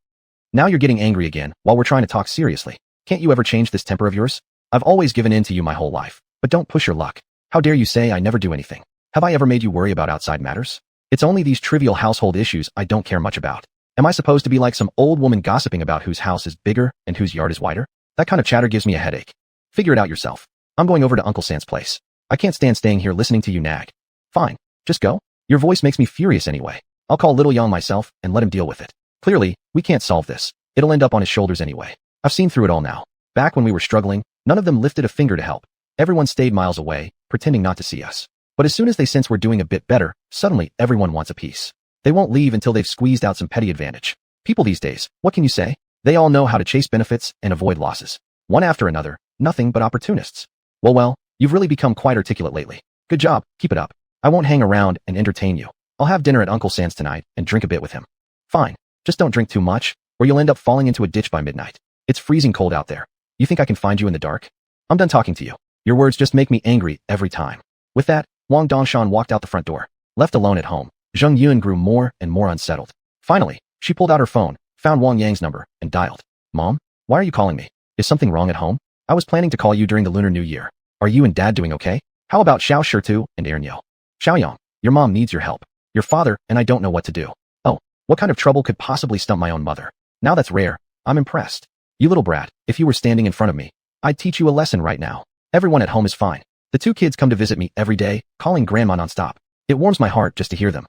Now you're getting angry again while we're trying to talk seriously. Can't you ever change this temper of yours? I've always given in to you my whole life, but don't push your luck. How dare you say I never do anything? Have I ever made you worry about outside matters? It's only these trivial household issues I don't care much about. Am I supposed to be like some old woman gossiping about whose house is bigger and whose yard is wider? That kind of chatter gives me a headache. Figure it out yourself. I'm going over to Uncle San's place. I can't stand staying here listening to you nag. Fine, just go. Your voice makes me furious anyway. I'll call little Yang myself and let him deal with it. Clearly, we can't solve this. It'll end up on his shoulders anyway. I've seen through it all now. Back when we were struggling, none of them lifted a finger to help. Everyone stayed miles away, pretending not to see us. But as soon as they sense we're doing a bit better, suddenly everyone wants a piece. They won't leave until they've squeezed out some petty advantage. People these days, what can you say? They all know how to chase benefits and avoid losses. One after another, nothing but opportunists. Well, You've really become quite articulate lately. Good job, keep it up. I won't hang around and entertain you. I'll have dinner at Uncle Sam's tonight and drink a bit with him. Fine, just don't drink too much, or you'll end up falling into a ditch by midnight. It's freezing cold out there. You think I can find you in the dark? I'm done talking to you. Your words just make me angry every time. With that, Wang Dongshan walked out the front door. Left alone at home, Zheng Yun grew more and more unsettled. Finally, she pulled out her phone, found Wang Yang's number, and dialed. Mom, why are you calling me? Is something wrong at home? I was planning to call you during the Lunar New Year. Are you and Dad doing okay? How about Xiao Shirtu and Ernyo? Xiaoyang, your mom needs your help. Your father and I don't know what to do. Oh, what kind of trouble could possibly stump my own mother? Now that's rare. I'm impressed. You little brat, if you were standing in front of me, I'd teach you a lesson right now. Everyone at home is fine. The two kids come to visit me every day, calling grandma nonstop. It warms my heart just to hear them.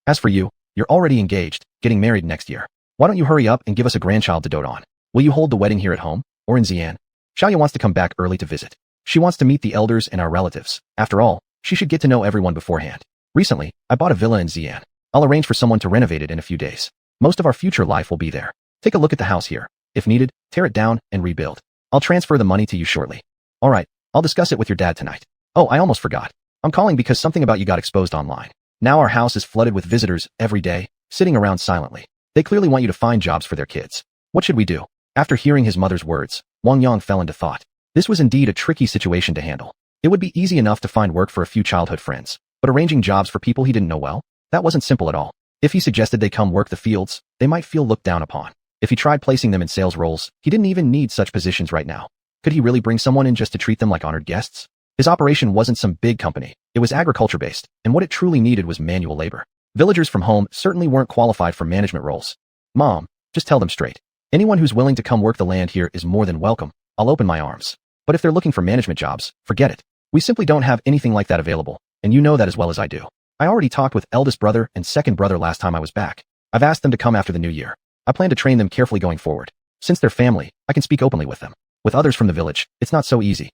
As for you, you're already engaged, getting married next year. Why don't you hurry up and give us a grandchild to dote on? Will you hold the wedding here at home, or in Xi'an? Xiaoya wants to come back early to visit. She wants to meet the elders and our relatives. After all, she should get to know everyone beforehand. Recently, I bought a villa in Xi'an. I'll arrange for someone to renovate it in a few days. Most of our future life will be there. Take a look at the house here. If needed, tear it down and rebuild. I'll transfer the money to you shortly. All right, I'll discuss it with your dad tonight. Oh, I almost forgot. I'm calling because something about you got exposed online. Now our house is flooded with visitors every day, sitting around silently. They clearly want you to find jobs for their kids. What should we do? After hearing his mother's words, Wang Yang fell into thought. This was indeed a tricky situation to handle. It would be easy enough to find work for a few childhood friends, but arranging jobs for people he didn't know well? That wasn't simple at all. If he suggested they come work the fields, they might feel looked down upon. If he tried placing them in sales roles, he didn't even need such positions right now. Could he really bring someone in just to treat them like honored guests? His operation wasn't some big company. It was agriculture-based, and what it truly needed was manual labor. Villagers from home certainly weren't qualified for management roles. Mom, just tell them straight. Anyone who's willing to come work the land here is more than welcome. I'll open my arms. But if they're looking for management jobs, forget it. We simply don't have anything like that available, and you know that as well as I do. I already talked with eldest brother and second brother last time I was back. I've asked them to come after the new year. I plan to train them carefully going forward. Since they're family, I can speak openly with them. With others from the village, it's not so easy.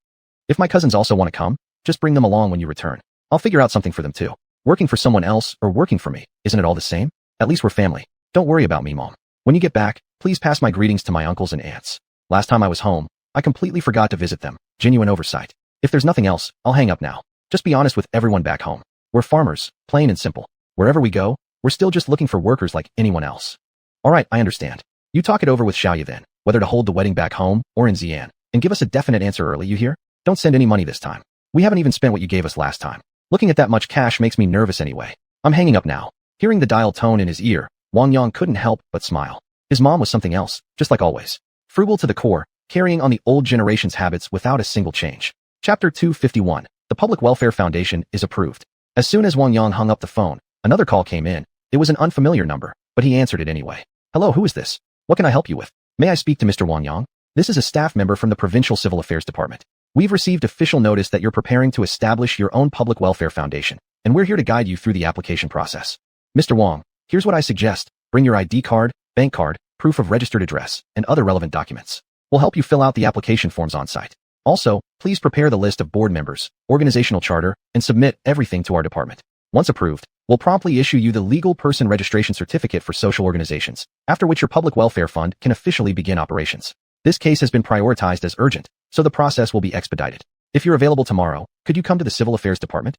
If my cousins also want to come, just bring them along when you return. I'll figure out something for them too. Working for someone else or working for me, isn't it all the same? At least we're family. Don't worry about me, Mom. When you get back, please pass my greetings to my uncles and aunts. Last time I was home, I completely forgot to visit them. Genuine oversight. If there's nothing else, I'll hang up now. Just be honest with everyone back home. We're farmers, plain and simple. Wherever we go, we're still just looking for workers like anyone else. All right, I understand. You talk it over with Xiaoya then, whether to hold the wedding back home or in Xi'an, and give us a definite answer early, you hear? Don't send any money this time. We haven't even spent what you gave us last time. Looking at that much cash makes me nervous anyway. I'm hanging up now. Hearing the dial tone in his ear, Wang Yang couldn't help but smile. His mom was something else, just like always. Frugal to the core, carrying on the old generation's habits without a single change. Chapter 251. The Public Welfare Foundation is approved. As soon as Wang Yang hung up the phone, another call came in. It was an unfamiliar number, but he answered it anyway. Hello, who is this? What can I help you with? May I speak to Mr. Wang Yang? This is a staff member from the Provincial Civil Affairs Department. We've received official notice that you're preparing to establish your own public welfare foundation, and we're here to guide you through the application process. Mr. Wang, here's what I suggest. Bring your ID card, bank card, proof of registered address, and other relevant documents. We'll help you fill out the application forms on site. Also, please prepare the list of board members, organizational charter, and submit everything to our department. Once approved, we'll promptly issue you the legal person registration certificate for social organizations, after which your public welfare fund can officially begin operations. This case has been prioritized as urgent, so the process will be expedited. If you're available tomorrow, could you come to the Civil Affairs Department?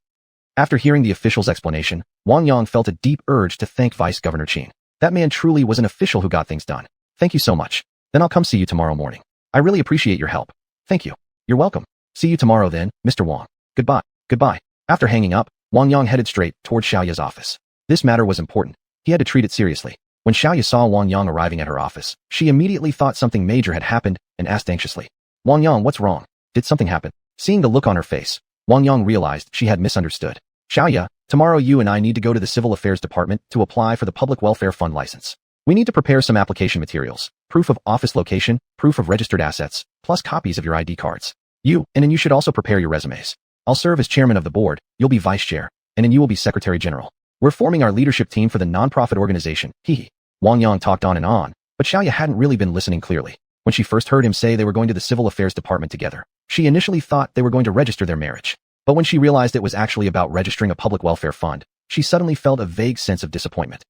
After hearing the official's explanation, Wang Yang felt a deep urge to thank Vice Governor Qin. That man truly was an official who got things done. Thank you so much. Then I'll come see you tomorrow morning. I really appreciate your help. Thank you. You're welcome. See you tomorrow then, Mr. Wang. Goodbye. Goodbye. After hanging up, Wang Yang headed straight toward Xiaoya's office. This matter was important. He had to treat it seriously. When Xiaoya saw Wang Yang arriving at her office, she immediately thought something major had happened and asked anxiously, Wang Yang, what's wrong? Did something happen? Seeing the look on her face, Wang Yang realized she had misunderstood. Xiaoya, tomorrow you and I need to go to the Civil Affairs Department to apply for the Public Welfare Fund license. We need to prepare some application materials, proof of office location, proof of registered assets, plus copies of your ID cards. You should also prepare your resumes. I'll serve as chairman of the board, you'll be vice chair, and then you will be secretary general. We're forming our leadership team for the non-profit organization, hee. Wang Yang talked on, but Xiaoya hadn't really been listening clearly. When she first heard him say they were going to the Civil Affairs Department together, she initially thought they were going to register their marriage. But when she realized it was actually about registering a public welfare fund, she suddenly felt a vague sense of disappointment.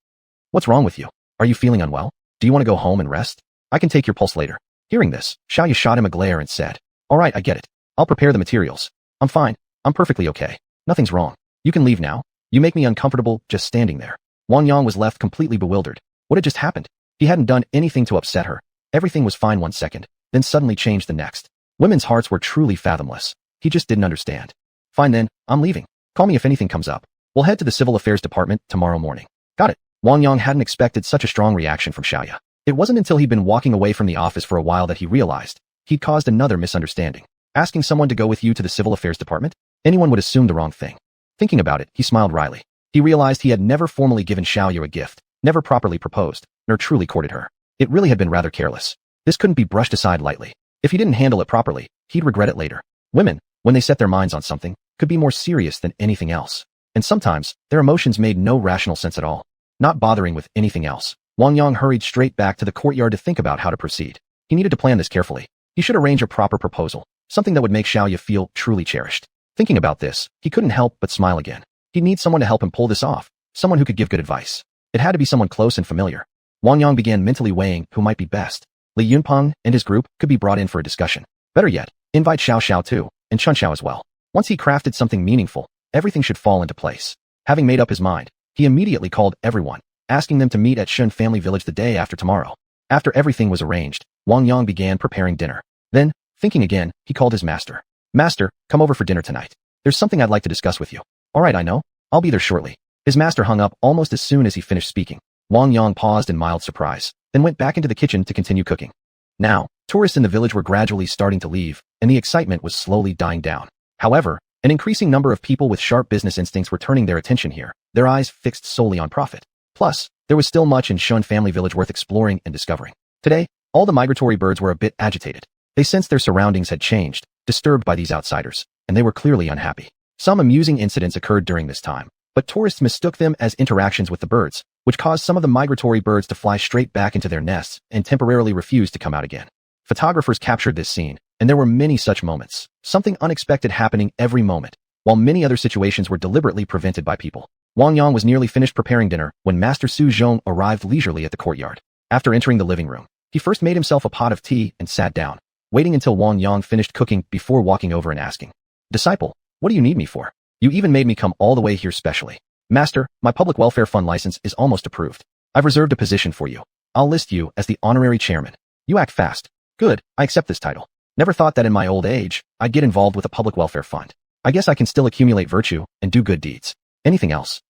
What's wrong with you? Are you feeling unwell? Do you want to go home and rest? I can take your pulse later. Hearing this, Xiaoya shot him a glare and said, all right, I get it. I'll prepare the materials. I'm fine. I'm perfectly okay. Nothing's wrong. You can leave now. You make me uncomfortable just standing there. Wang Yang was left completely bewildered. What had just happened? He hadn't done anything to upset her. Everything was fine one second, then suddenly changed the next. Women's hearts were truly fathomless. He just didn't understand. Fine then, I'm leaving. Call me if anything comes up. We'll head to the Civil Affairs Department tomorrow morning. Got it. Wang Yang hadn't expected such a strong reaction from Xiaoya. It wasn't until he'd been walking away from the office for a while that he realized he'd caused another misunderstanding. Asking someone to go with you to the Civil Affairs Department? Anyone would assume the wrong thing. Thinking about it, he smiled wryly. He realized he had never formally given Xiaoya a gift, never properly proposed, nor truly courted her. It really had been rather careless. This couldn't be brushed aside lightly. If he didn't handle it properly, he'd regret it later. Women, when they set their minds on something, could be more serious than anything else. And sometimes, their emotions made no rational sense at all. Not bothering with anything else, Wang Yang hurried straight back to the courtyard to think about how to proceed. He needed to plan this carefully. He should arrange a proper proposal, something that would make Xiaoya feel truly cherished. Thinking about this, he couldn't help but smile again. He'd need someone to help him pull this off, someone who could give good advice. It had to be someone close and familiar. Wang Yang began mentally weighing who might be best. Li Yunpeng and his group could be brought in for a discussion. Better yet, invite Xiao Xiao too, and Chun Xiao as well. Once he crafted something meaningful, everything should fall into place. Having made up his mind, he immediately called everyone, asking them to meet at Shun Family Village the day after tomorrow. After everything was arranged, Wang Yang began preparing dinner. Then, thinking again, he called his master. Master, come over for dinner tonight. There's something I'd like to discuss with you. All right, I know. I'll be there shortly. His master hung up almost as soon as he finished speaking. Wang Yang paused in mild surprise, then went back into the kitchen to continue cooking. Now, tourists in the village were gradually starting to leave, and the excitement was slowly dying down. However, an increasing number of people with sharp business instincts were turning their attention here, their eyes fixed solely on profit. Plus, there was still much in Shun Family Village worth exploring and discovering. Today, all the migratory birds were a bit agitated. They sensed their surroundings had changed, disturbed by these outsiders, and they were clearly unhappy. Some amusing incidents occurred during this time, but tourists mistook them as interactions with the birds, which caused some of the migratory birds to fly straight back into their nests and temporarily refuse to come out again. Photographers captured this scene, and there were many such moments, something unexpected happening every moment, while many other situations were deliberately prevented by people. Wang Yang was nearly finished preparing dinner when Master Su Zhong arrived leisurely at the courtyard. After entering the living room, he first made himself a pot of tea and sat down, waiting until Wang Yang finished cooking before walking over and asking, "Disciple, what do you need me for? You even made me come all the way here specially." "Master, my public welfare fund license is almost approved. I've reserved a position for you. I'll list you as the honorary chairman. You act fast. Good, I accept this title. Never thought that in my old age, I'd get involved with a public welfare fund. I guess I can still accumulate virtue and do good deeds. Anything else?"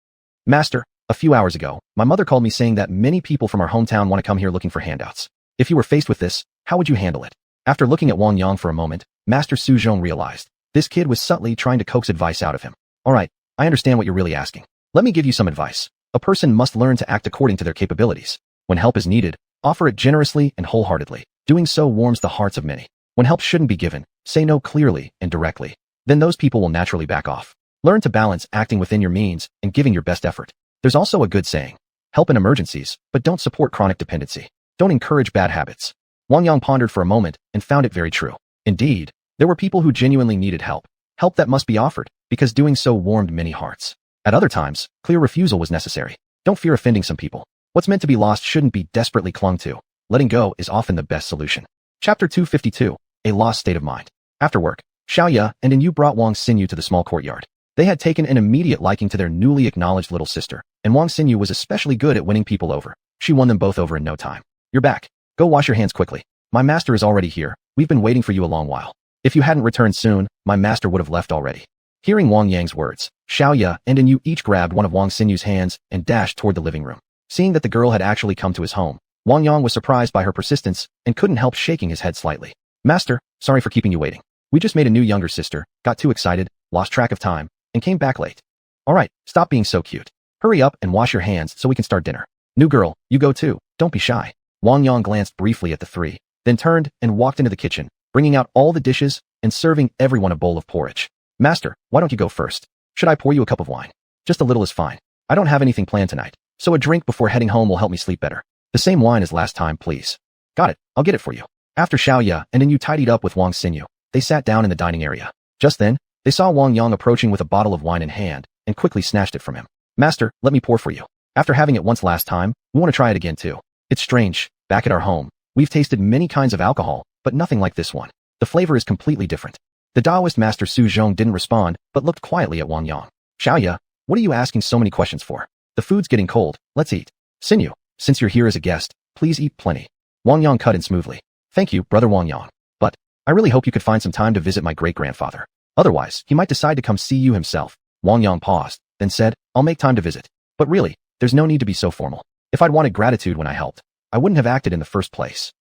"Master, a few hours ago, my mother called me saying that many people from our hometown want to come here looking for handouts. If you were faced with this, how would you handle it?" After looking at Wang Yang for a moment, Master Su Zhong realized this kid was subtly trying to coax advice out of him. "All right, I understand what you're really asking. Let me give you some advice. A person must learn to act according to their capabilities. When help is needed, offer it generously and wholeheartedly. Doing so warms the hearts of many. When help shouldn't be given, say no clearly and directly. Then those people will naturally back off. Learn to balance acting within your means and giving your best effort. There's also a good saying. Help in emergencies, but don't support chronic dependency. Don't encourage bad habits." Wang Yang pondered for a moment and found it very true. Indeed, there were people who genuinely needed help that must be offered, because doing so warmed many hearts. At other times, clear refusal was necessary. Don't fear offending some people. What's meant to be lost shouldn't be desperately clung to. Letting go is often the best solution. Chapter 252, A Lost State of Mind. After work, Xiaoya and Yu brought Wang Xinyu to the small courtyard. They had taken an immediate liking to their newly acknowledged little sister, and Wang Xinyu was especially good at winning people over. She won them both over in no time. "You're back. Go wash your hands quickly. My master is already here. We've been waiting for you a long while. If you hadn't returned soon, my master would have left already." Hearing Wang Yang's words, Xiaoya and Yu each grabbed one of Wang Xinyu's hands and dashed toward the living room. Seeing that the girl had actually come to his home, Wang Yang was surprised by her persistence and couldn't help shaking his head slightly. "Master, sorry for keeping you waiting. We just made a new younger sister, got too excited, lost track of time, and came back late." "All right, stop being so cute. Hurry up and wash your hands so we can start dinner. New girl, you go too, don't be shy." Wang Yang glanced briefly at the three, then turned and walked into the kitchen, bringing out all the dishes and serving everyone a bowl of porridge. "Master, why don't you go first? Should I pour you a cup of wine? Just a little is fine. I don't have anything planned tonight, so a drink before heading home will help me sleep better. The same wine as last time, please." "Got it, I'll get it for you." After Xiaoya and Yu tidied up with Wang Xinyu, they sat down in the dining area. Just then, they saw Wang Yang approaching with a bottle of wine in hand and quickly snatched it from him. "Master, let me pour for you. After having it once last time, we want to try it again too. It's strange, back at our home, we've tasted many kinds of alcohol, but nothing like this one. The flavor is completely different." The Taoist master Su Zhong didn't respond, but looked quietly at Wang Yang. Xiaoya, what are you asking so many questions for? The food's getting cold, let's eat. Xinyu, since you're here as a guest, please eat plenty. Wang Yang cut in smoothly. Thank you, brother Wang Yang. But, I really hope you could find some time to visit my great-grandfather. Otherwise, he might decide to come see you himself. Wang Yang paused, then said, I'll make time to visit. But really, there's no need to be so formal. If I'd wanted gratitude when I helped, I wouldn't have acted in the first place.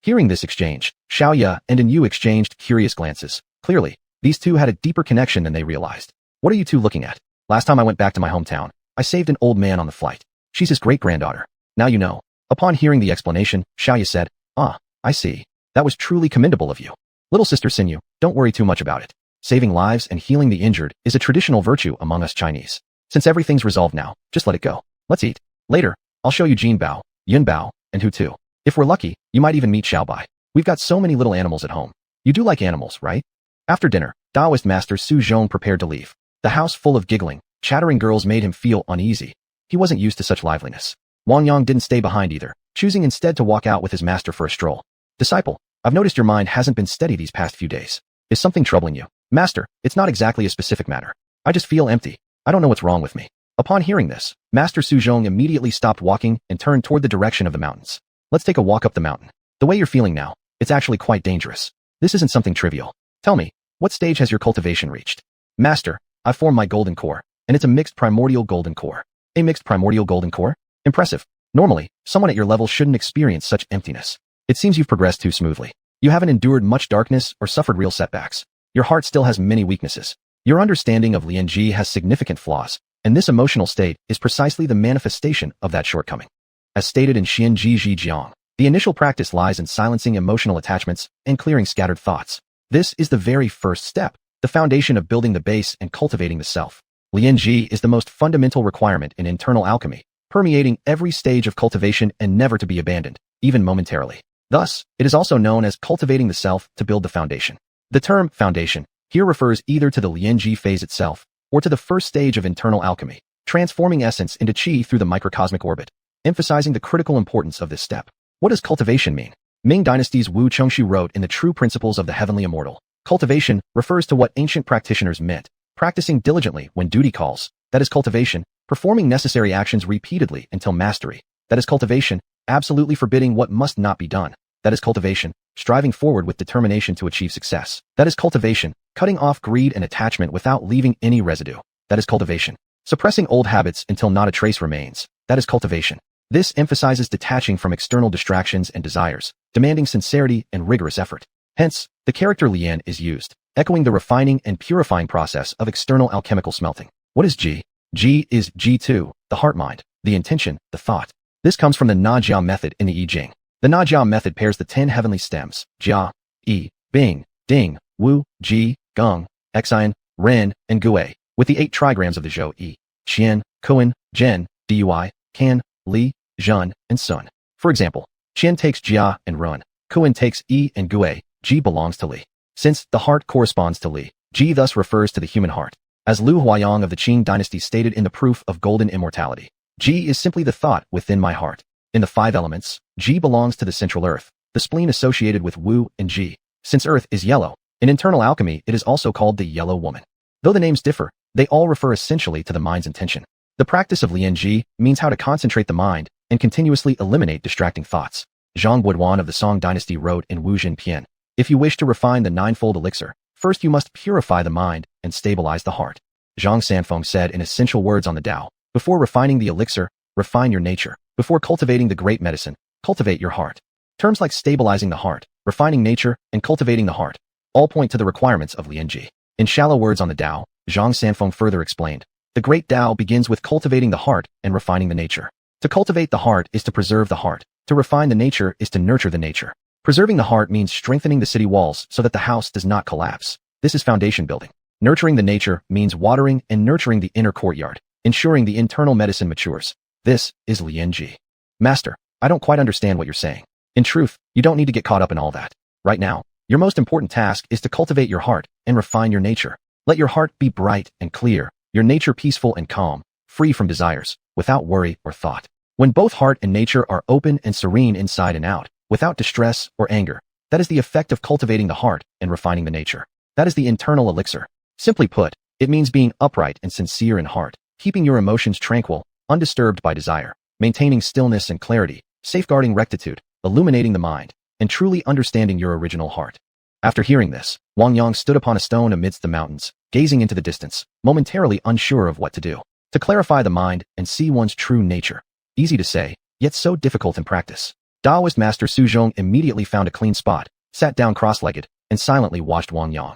Hearing this exchange, Xiaoya and Yu exchanged curious glances. Clearly, these two had a deeper connection than they realized. What are you two looking at? Last time I went back to my hometown, I saved an old man on the flight. She's his great-granddaughter. Now you know. Upon hearing the explanation, Xiaoya said, I see. That was truly commendable of you. Little sister Xinyu, don't worry too much about it. Saving lives and healing the injured is a traditional virtue among us Chinese. Since everything's resolved now, just let it go. Let's eat. Later, I'll show you Jin Bao, Yun Bao, and Hu Tu. If we're lucky, you might even meet Xiao Bai. We've got so many little animals at home. You do like animals, right? After dinner, Taoist master Su Zhong prepared to leave. The house full of giggling, chattering girls made him feel uneasy. He wasn't used to such liveliness. Wang Yang didn't stay behind either, choosing instead to walk out with his master for a stroll. Disciple, I've noticed your mind hasn't been steady these past few days. Is something troubling you? Master, it's not exactly a specific matter. I just feel empty. I don't know what's wrong with me. Upon hearing this, Master Su Zhong immediately stopped walking and turned toward the direction of the mountains. Let's take a walk up the mountain. The way you're feeling now, it's actually quite dangerous. This isn't something trivial. Tell me, what stage has your cultivation reached? Master, I've formed my golden core, and it's a mixed primordial golden core. A mixed primordial golden core? Impressive. Normally, someone at your level shouldn't experience such emptiness. It seems you've progressed too smoothly. You haven't endured much darkness or suffered real setbacks. Your heart still has many weaknesses. Your understanding of Lianji has significant flaws, and this emotional state is precisely the manifestation of that shortcoming. As stated in Xianji Jijiang, the initial practice lies in silencing emotional attachments and clearing scattered thoughts. This is the very first step, the foundation of building the base and cultivating the self. Lianji is the most fundamental requirement in internal alchemy, permeating every stage of cultivation and never to be abandoned, even momentarily. Thus, it is also known as cultivating the self to build the foundation. The term foundation here refers either to the Lianji phase itself or to the first stage of internal alchemy, transforming essence into qi through the microcosmic orbit, emphasizing the critical importance of this step. What does cultivation mean? Ming Dynasty's Wu Chengxu wrote in the True Principles of the Heavenly Immortal, cultivation refers to what ancient practitioners meant, practicing diligently when duty calls, that is cultivation, performing necessary actions repeatedly until mastery, that is cultivation, absolutely forbidding what must not be done, that is cultivation, striving forward with determination to achieve success, that is cultivation, cutting off greed and attachment without leaving any residue, that is cultivation, suppressing old habits until not a trace remains, that is cultivation. This emphasizes detaching from external distractions and desires, demanding sincerity and rigorous effort. Hence, the character Lian is used, echoing the refining and purifying process of external alchemical smelting. What is Ji? Ji is Ji2, the heart-mind, the intention, the thought. This comes from the Na Jia method in the I Ching. The Na Jia method pairs the 10 heavenly stems, Jia, Yi, Bing, Ding, Wu, Ji, Gong, Xian, Ren, and Gui, with the 8 trigrams of the Zhou Yi, Qian, Kuan, Zhen, Dui, Can, Li, Zhen, and Sun. For example, Qian takes Jia and Run, Kuan takes Yi and Gui, Ji belongs to Li. Since the heart corresponds to Li, Ji thus refers to the human heart. As Lu Huayang of the Qing dynasty stated in the Proof of Golden Immortality, Ji is simply the thought within my heart. In the 5 elements, Ji belongs to the central earth, the spleen associated with Wu and Ji. Since earth is yellow, in internal alchemy it is also called the yellow woman. Though the names differ, they all refer essentially to the mind's intention. The practice of Lianji means how to concentrate the mind and continuously eliminate distracting thoughts. Zhang Guoduan of the Song dynasty wrote in Wu Jin Pian, if you wish to refine the ninefold elixir, first you must purify the mind and stabilize the heart. Zhang Sanfeng said in Essential Words on the Tao, before refining the elixir, refine your nature. Before cultivating the great medicine, cultivate your heart. Terms like stabilizing the heart, refining nature, and cultivating the heart all point to the requirements of Lianji. In Shallow Words on the Tao, Zhang Sanfeng further explained, the great Tao begins with cultivating the heart and refining the nature. To cultivate the heart is to preserve the heart. To refine the nature is to nurture the nature. Preserving the heart means strengthening the city walls so that the house does not collapse. This is foundation building. Nurturing the nature means watering and nurturing the inner courtyard, ensuring the internal medicine matures. This is Lianji. Master, I don't quite understand what you're saying. In truth, you don't need to get caught up in all that. Right now, your most important task is to cultivate your heart and refine your nature. Let your heart be bright and clear, your nature peaceful and calm, free from desires, without worry or thought. When both heart and nature are open and serene inside and out, without distress or anger, that is the effect of cultivating the heart and refining the nature. That is the internal elixir. Simply put, it means being upright and sincere in heart, keeping your emotions tranquil, undisturbed by desire, maintaining stillness and clarity, safeguarding rectitude, illuminating the mind, and truly understanding your original heart. After hearing this, Wang Yang stood upon a stone amidst the mountains, gazing into the distance, momentarily unsure of what to do. To clarify the mind and see one's true nature. Easy to say, yet so difficult in practice. Taoist master Xiuxian immediately found a clean spot, sat down cross-legged, and silently watched Wang Yang.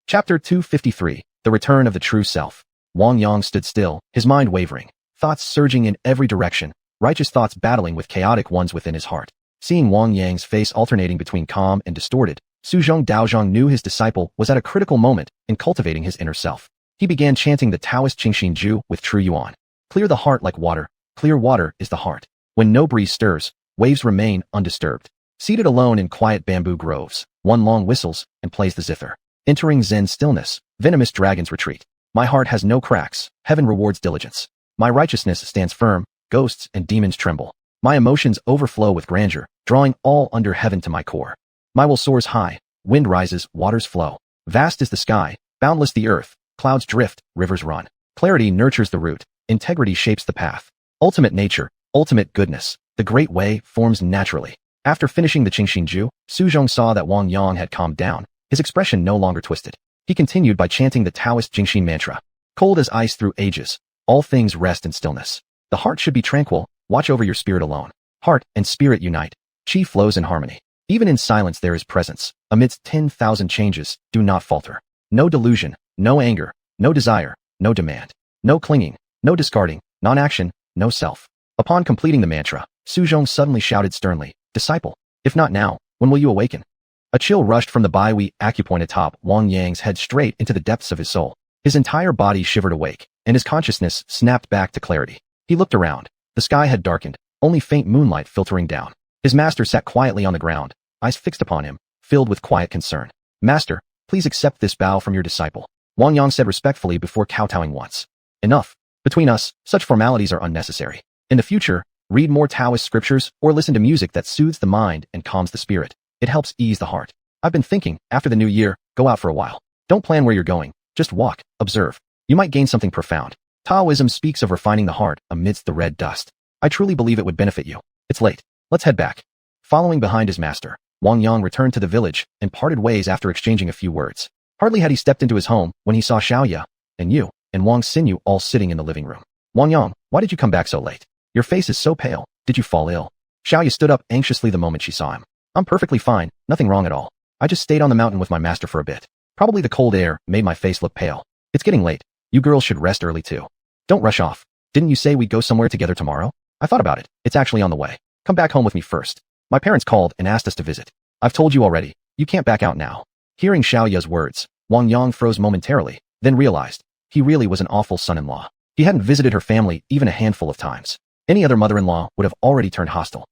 Chapter 253, The Return of the True Self. Wang Yang stood still, his mind wavering, thoughts surging in every direction, righteous thoughts battling with chaotic ones within his heart. Seeing Wang Yang's face alternating between calm and distorted, Suzhong Daozhong knew his disciple was at a critical moment in cultivating his inner self. He began chanting the Taoist Qingxin Ju with true yuan. Clear the heart like water, clear water is the heart. When no breeze stirs, waves remain undisturbed. Seated alone in quiet bamboo groves, one long whistles and plays the zither. Entering Zen stillness, venomous dragons retreat. My heart has no cracks, heaven rewards diligence. My righteousness stands firm, ghosts and demons tremble. My emotions overflow with grandeur, drawing all under heaven to my core. My will soars high, wind rises, waters flow. Vast is the sky, boundless the earth, clouds drift, rivers run. Clarity nurtures the root, integrity shapes the path. Ultimate nature, ultimate goodness, the great way forms naturally. After finishing the Qingxin Ju, Suzhong saw that Wang Yang had calmed down, his expression no longer twisted. He continued by chanting the Taoist Jingxin mantra. Cold as ice through ages, all things rest in stillness. The heart should be tranquil, watch over your spirit alone. Heart and spirit unite, qi flows in harmony. Even in silence there is presence. Amidst 10,000 changes, do not falter. No delusion, no anger, no desire, no demand. No clinging, no discarding, non-action, no self. Upon completing the mantra, Suzhong suddenly shouted sternly, Disciple, if not now, when will you awaken? A chill rushed from the Baihui acupoint atop Wang Yang's head straight into the depths of his soul. His entire body shivered awake, and his consciousness snapped back to clarity. He looked around. The sky had darkened, only faint moonlight filtering down. His master sat quietly on the ground, eyes fixed upon him, filled with quiet concern. Master, please accept this bow from your disciple. Wang Yang said respectfully before kowtowing once. Enough. Between us, such formalities are unnecessary. In the future, read more Taoist scriptures or listen to music that soothes the mind and calms the spirit. It helps ease the heart. I've been thinking, after the new year, go out for a while. Don't plan where you're going, just walk, observe. You might gain something profound. Taoism speaks of refining the heart amidst the red dust. I truly believe it would benefit you. It's late. Let's head back. Following behind his master, Wang Yang returned to the village and parted ways after exchanging a few words. Hardly had he stepped into his home when he saw Xiaoya, and Yu, and Wang Xinyu all sitting in the living room. Wang Yang, why did you come back so late? Your face is so pale. Did you fall ill? Xiaoya stood up anxiously the moment she saw him. I'm perfectly fine, nothing wrong at all. I just stayed on the mountain with my master for a bit. Probably the cold air made my face look pale. It's getting late. You girls should rest early too. Don't rush off. Didn't you say we'd go somewhere together tomorrow? I thought about it. It's actually on the way. Come back home with me first. My parents called and asked us to visit. I've told you already. You can't back out now. Hearing Xiaoya's words, Wang Yang froze momentarily, then realized he really was an awful son-in-law. He hadn't visited her family even a handful of times. Any other mother-in-law would have already turned hostile.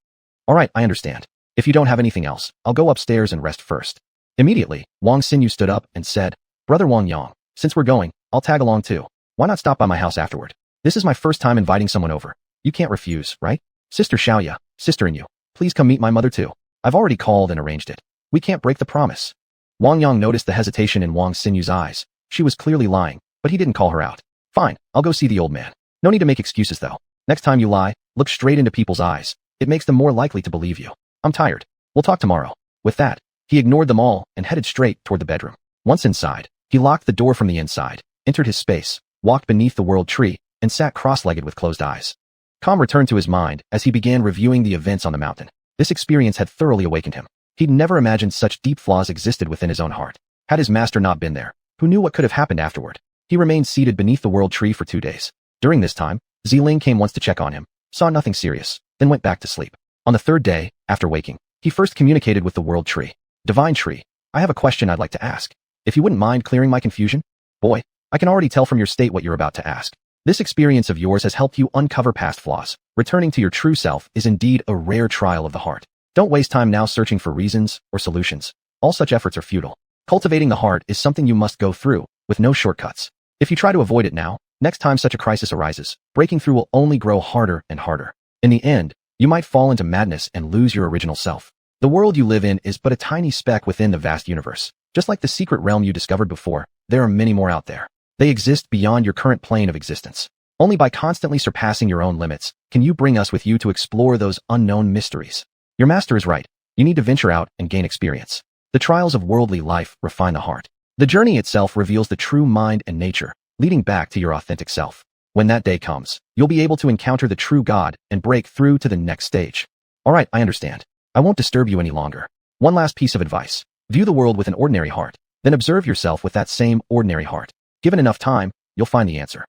All right, I understand. If you don't have anything else, I'll go upstairs and rest first. Immediately, Wang Xinyu stood up and said, Brother Wang Yang, since we're going, I'll tag along too. Why not stop by my house afterward? This is my first time inviting someone over. You can't refuse, right? Sister Xiaoya, sister and you, please come meet my mother too. I've already called and arranged it. We can't break the promise. Wang Yang noticed the hesitation in Wang Xinyu's eyes. She was clearly lying, but he didn't call her out. Fine, I'll go see the old man. No need to make excuses though. Next time you lie, look straight into people's eyes. It makes them more likely to believe you. I'm tired. We'll talk tomorrow. With that, he ignored them all and headed straight toward the bedroom. Once inside, he locked the door from the inside, entered his space, walked beneath the world tree, and sat cross-legged with closed eyes. Calm returned to his mind as he began reviewing the events on the mountain. This experience had thoroughly awakened him. He'd never imagined such deep flaws existed within his own heart. Had his master not been there, who knew what could have happened afterward? He remained seated beneath the world tree for 2 days. During this time, Ziling came once to check on him, saw nothing serious, then went back to sleep. On the third day, after waking, he first communicated with the world tree. Divine tree, I have a question I'd like to ask. If you wouldn't mind clearing my confusion? Boy, I can already tell from your state what you're about to ask. This experience of yours has helped you uncover past flaws. Returning to your true self is indeed a rare trial of the heart. Don't waste time now searching for reasons or solutions. All such efforts are futile. Cultivating the heart is something you must go through, with no shortcuts. If you try to avoid it now, next time such a crisis arises, breaking through will only grow harder and harder. In the end, you might fall into madness and lose your original self. The world you live in is but a tiny speck within the vast universe. Just like the secret realm you discovered before, there are many more out there. They exist beyond your current plane of existence. Only by constantly surpassing your own limits can you bring us with you to explore those unknown mysteries. Your master is right. You need to venture out and gain experience. The trials of worldly life refine the heart. The journey itself reveals the true mind and nature, leading back to your authentic self. When that day comes, you'll be able to encounter the true God and break through to the next stage. All right, I understand. I won't disturb you any longer. One last piece of advice. View the world with an ordinary heart, then observe yourself with that same ordinary heart. Given enough time, you'll find the answer.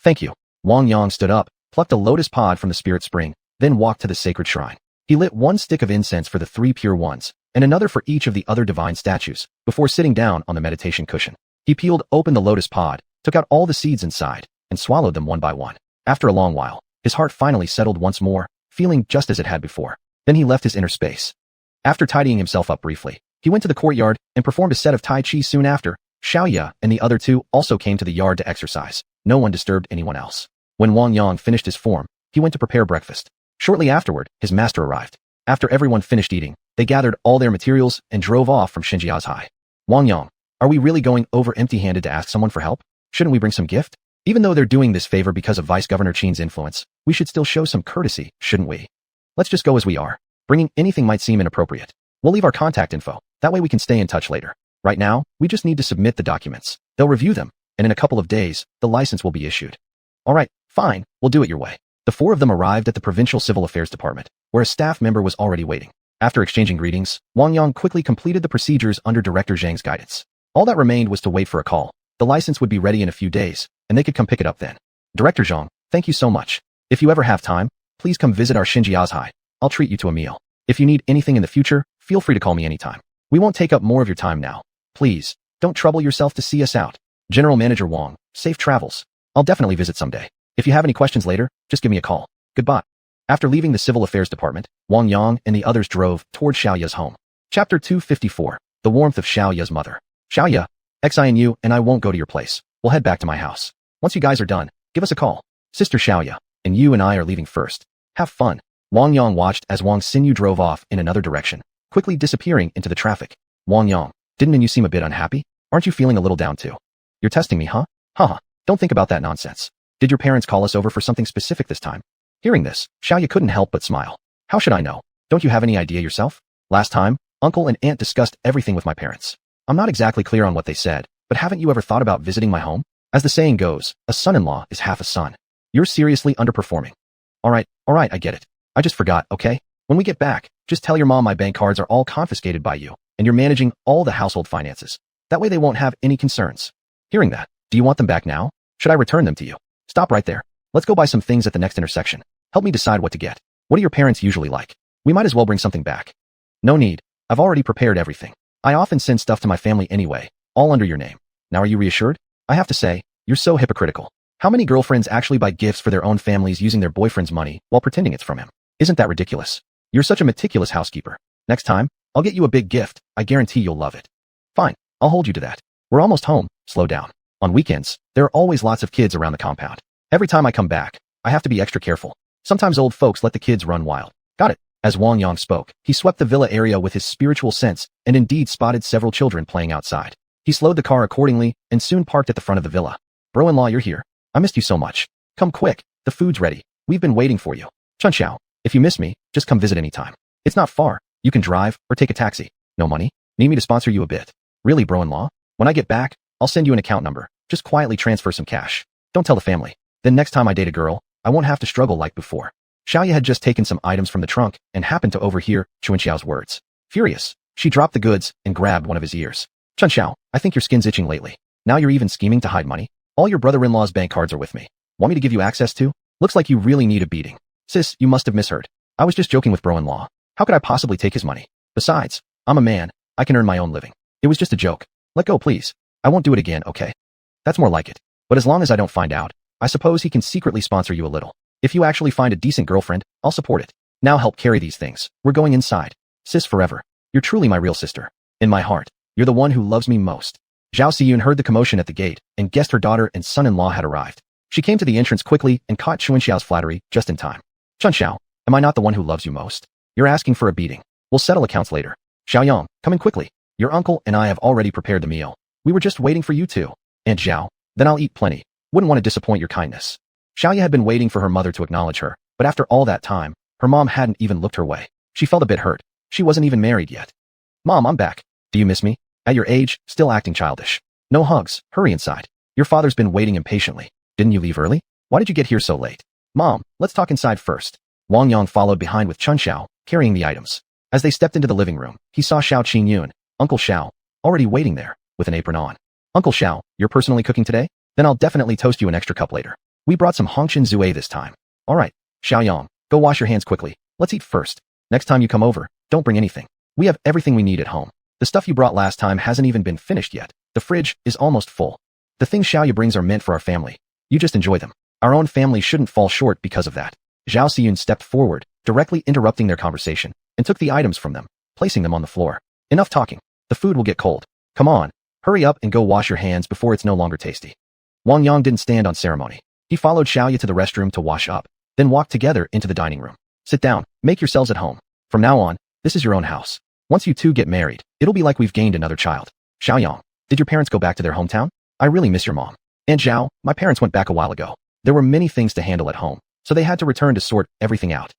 Thank you. Wang Yang stood up, plucked a lotus pod from the spirit spring, then walked to the sacred shrine. He lit one stick of incense for the 3 pure ones, and another for each of the other divine statues, before sitting down on the meditation cushion. He peeled open the lotus pod, took out all the seeds inside, and swallowed them one by one. After a long while, his heart finally settled once more, feeling just as it had before. Then he left his inner space. After tidying himself up briefly, he went to the courtyard and performed a set of Tai Chi soon after. Xiuxian and the other 2 also came to the yard to exercise. No one disturbed anyone else. When Wang Yang finished his form, he went to prepare breakfast. Shortly afterward, his master arrived. After everyone finished eating, they gathered all their materials and drove off from Xiuxian. Wang Yang, are we really going over empty-handed to ask someone for help? Shouldn't we bring some gift? Even though they're doing this favor because of Vice Governor Qin's influence, we should still show some courtesy, shouldn't we? Let's just go as we are. Bringing anything might seem inappropriate. We'll leave our contact info. That way we can stay in touch later. Right now, we just need to submit the documents. They'll review them, and in a couple of days, the license will be issued. All right, fine, we'll do it your way. The 4 of them arrived at the Provincial Civil Affairs Department, where a staff member was already waiting. After exchanging greetings, Wang Yang quickly completed the procedures under Director Zhang's guidance. All that remained was to wait for a call. The license would be ready in a few days, and they could come pick it up then. Director Zhang, thank you so much. If you ever have time, please come visit our Xiuxian. I'll treat you to a meal. If you need anything in the future, feel free to call me anytime. We won't take up more of your time now. Please, don't trouble yourself to see us out. General Manager Wang, safe travels. I'll definitely visit someday. If you have any questions later, just give me a call. Goodbye. After leaving the Civil Affairs Department, Wang Yang and the others drove toward Xiaoya's home. Chapter 254. The warmth of Xiaoya's mother. Xiaoya, xian and I won't go to your place. We'll head back to my house. Once you guys are done, give us a call. Sister Xiaoya, and you and I are leaving first. Have fun. Wang Yang watched as Wang Xinyu drove off in another direction, quickly disappearing into the traffic. Wang Yang, didn't you seem a bit unhappy? Aren't you feeling a little down too? You're testing me, huh? Haha, don't think about that nonsense. Did your parents call us over for something specific this time? Hearing this, Xiaoya couldn't help but smile. How should I know? Don't you have any idea yourself? Last time, uncle and aunt discussed everything with my parents. I'm not exactly clear on what they said, but haven't you ever thought about visiting my home? As the saying goes, a son-in-law is half a son. You're seriously underperforming. All right, I get it. I just forgot, okay? When we get back, just tell your mom my bank cards are all confiscated by you, and you're managing all the household finances. That way they won't have any concerns. Hearing that, do you want them back now? Should I return them to you? Stop right there. Let's go buy some things at the next intersection. Help me decide what to get. What do your parents usually like? We might as well bring something back. No need. I've already prepared everything. I often send stuff to my family anyway, all under your name. Now are you reassured? I have to say, you're so hypocritical. How many girlfriends actually buy gifts for their own families using their boyfriend's money while pretending it's from him? Isn't that ridiculous? You're such a meticulous housekeeper. Next time, I'll get you a big gift. I guarantee you'll love it. Fine, I'll hold you to that. We're almost home. Slow down. On weekends, there are always lots of kids around the compound. Every time I come back, I have to be extra careful. Sometimes old folks let the kids run wild. Got it. As Wang Yang spoke, he swept the villa area with his spiritual sense and indeed spotted several children playing outside. He slowed the car accordingly and soon parked at the front of the villa. Bro-in-law, you're here. I missed you so much. Come quick. The food's ready. We've been waiting for you. Chunxiao, if you miss me, just come visit anytime. It's not far. You can drive or take a taxi. No money? Need me to sponsor you a bit? Really, bro-in-law? When I get back, I'll send you an account number. Just quietly transfer some cash. Don't tell the family. Then next time I date a girl, I won't have to struggle like before. Xiaoya had just taken some items from the trunk and happened to overhear Chunxiao's words. Furious, she dropped the goods and grabbed one of his ears. Chunxiao, I think your skin's itching lately. Now you're even scheming to hide money? All your brother-in-law's bank cards are with me. Want me to give you access to? Looks like you really need a beating. Sis, you must have misheard. I was just joking with bro-in-law. How could I possibly take his money? Besides, I'm a man. I can earn my own living. It was just a joke. Let go, please. I won't do it again, okay? That's more like it. But as long as I don't find out, I suppose he can secretly sponsor you a little. If you actually find a decent girlfriend, I'll support it. Now help carry these things. We're going inside. Sis forever. You're truly my real sister. In my heart, you're the one who loves me most. Xiuxian heard the commotion at the gate and guessed her daughter and son-in-law had arrived. She came to the entrance quickly and caught Chunxiao's flattery just in time. Chunxiao, am I not the one who loves you most? You're asking for a beating. We'll settle accounts later. Xiaoyang, come in quickly. Your uncle and I have already prepared the meal. We were just waiting for you two. Aunt Xiao, then I'll eat plenty. Wouldn't want to disappoint your kindness. Xiaoya had been waiting for her mother to acknowledge her, but after all that time, her mom hadn't even looked her way. She felt a bit hurt. She wasn't even married yet. Mom, I'm back. Do you miss me? At your age, still acting childish. No hugs. Hurry inside. Your father's been waiting impatiently. Didn't you leave early? Why did you get here so late? Mom, let's talk inside first. Wang Yang followed behind with Chun Xiao, carrying the items. As they stepped into the living room, he saw Xiuxian, Uncle Xiao, already waiting there, with an apron on. Uncle Xiao, you're personally cooking today? Then I'll definitely toast you an extra cup later. We brought some xiuxian zui this time. Alright, Xiaoyang, go wash your hands quickly. Let's eat first. Next time you come over, don't bring anything. We have everything we need at home. The stuff you brought last time hasn't even been finished yet. The fridge is almost full. The things Xiaoya brings are meant for our family. You just enjoy them. Our own family shouldn't fall short because of that. Zhao Xiyun stepped forward, directly interrupting their conversation, and took the items from them, placing them on the floor. Enough talking. The food will get cold. Come on, hurry up and go wash your hands before it's no longer tasty. Wang Yang didn't stand on ceremony. He followed Xiaoya to the restroom to wash up, then walked together into the dining room. Sit down, make yourselves at home. From now on, this is your own house. Once you two get married, it'll be like we've gained another child. Xiaoyang, did your parents go back to their hometown? I really miss your mom. And Zhao, my parents went back a while ago. There were many things to handle at home, so they had to return to sort everything out.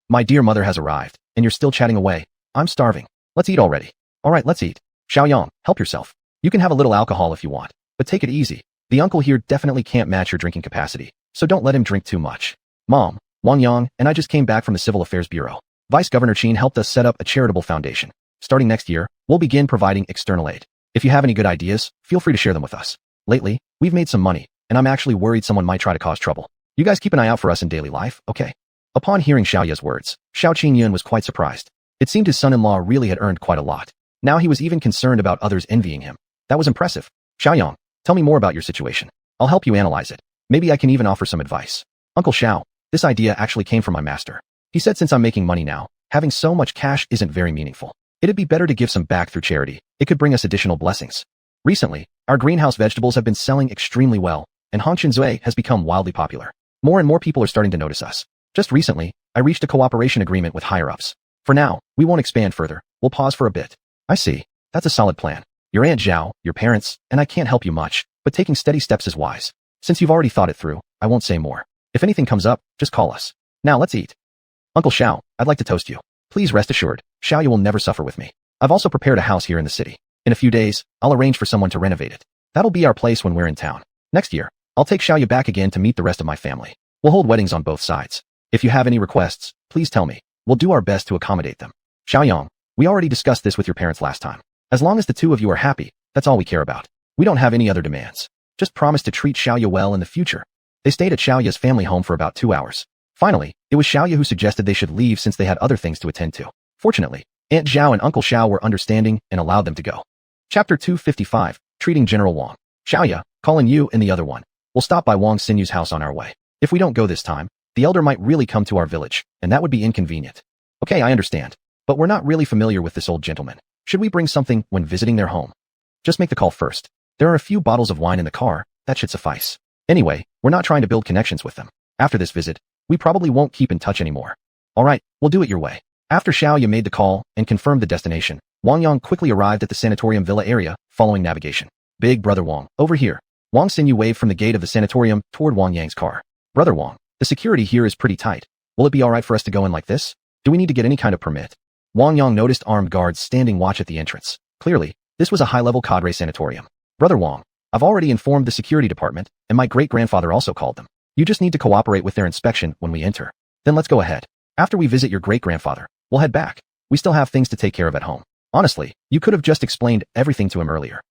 My dear mother has arrived, and you're still chatting away. I'm starving. Let's eat already. Alright, let's eat. Xiaoyang, help yourself. You can have a little alcohol if you want, but take it easy. The uncle here definitely can't match your drinking capacity, so don't let him drink too much. Mom, Wang Yang and I just came back from the Civil Affairs Bureau. Vice Governor Qin helped us set up a charitable foundation. Starting next year, we'll begin providing external aid. If you have any good ideas, feel free to share them with us. Lately, we've made some money, and I'm actually worried someone might try to cause trouble. You guys keep an eye out for us in daily life, okay? Upon hearing Xiaoya's words, Xiuxian was quite surprised. It seemed his son-in-law really had earned quite a lot. Now he was even concerned about others envying him. That was impressive. Xiaoyang, tell me more about your situation. I'll help you analyze it. Maybe I can even offer some advice. Uncle Xiao, this idea actually came from my master. He said since I'm making money now, having so much cash isn't very meaningful. It'd be better to give some back through charity. It could bring us additional blessings. Recently, our greenhouse vegetables have been selling extremely well, and xiuxian zui has become wildly popular. More and more people are starting to notice us. Just recently, I reached a cooperation agreement with higher-ups. For now, we won't expand further. We'll pause for a bit. I see. That's a solid plan. Your Aunt Zhao, your parents, and I can't help you much, but taking steady steps is wise. Since you've already thought it through, I won't say more. If anything comes up, just call us. Now let's eat. Uncle Xiao, I'd like to toast you. Please rest assured, Xiaoya will never suffer with me. I've also prepared a house here in the city. In a few days, I'll arrange for someone to renovate it. That'll be our place when we're in town. Next year, I'll take Xiaoya back again to meet the rest of my family. We'll hold weddings on both sides. If you have any requests, please tell me. We'll do our best to accommodate them. Xiaoyang, we already discussed this with your parents last time. As long as the two of you are happy, that's all we care about. We don't have any other demands. Just promise to treat Xiaoya well in the future. They stayed at Xiaoya's family home for about 2 hours. Finally, it was Xiaoya who suggested they should leave since they had other things to attend to. Fortunately, Aunt Zhao and Uncle Xiao were understanding and allowed them to go. Chapter 255, Treating General Wang. Xiaoya, calling you and the other one. We'll stop by Wang Sinyu's house on our way. If we don't go this time, the elder might really come to our village, and that would be inconvenient. Okay, I understand. But we're not really familiar with this old gentleman. Should we bring something when visiting their home? Just make the call first. There are a few bottles of wine in the car, that should suffice. Anyway, we're not trying to build connections with them. After this visit, we probably won't keep in touch anymore. Alright, we'll do it your way. After Xiaoya made the call and confirmed the destination, Wang Yang quickly arrived at the sanatorium villa area, following navigation. Big brother Wang, over here. Wang Xinyu waved from the gate of the sanatorium toward Wang Yang's car. Brother Wang, the security here is pretty tight. Will it be alright for us to go in like this? Do we need to get any kind of permit? Wang Yang noticed armed guards standing watch at the entrance. Clearly, this was a high-level cadre sanatorium. Brother Wang, I've already informed the security department, and my great-grandfather also called them. You just need to cooperate with their inspection when we enter. Then let's go ahead. After we visit your great-grandfather, we'll head back. We still have things to take care of at home. Honestly, you could have just explained everything to him earlier.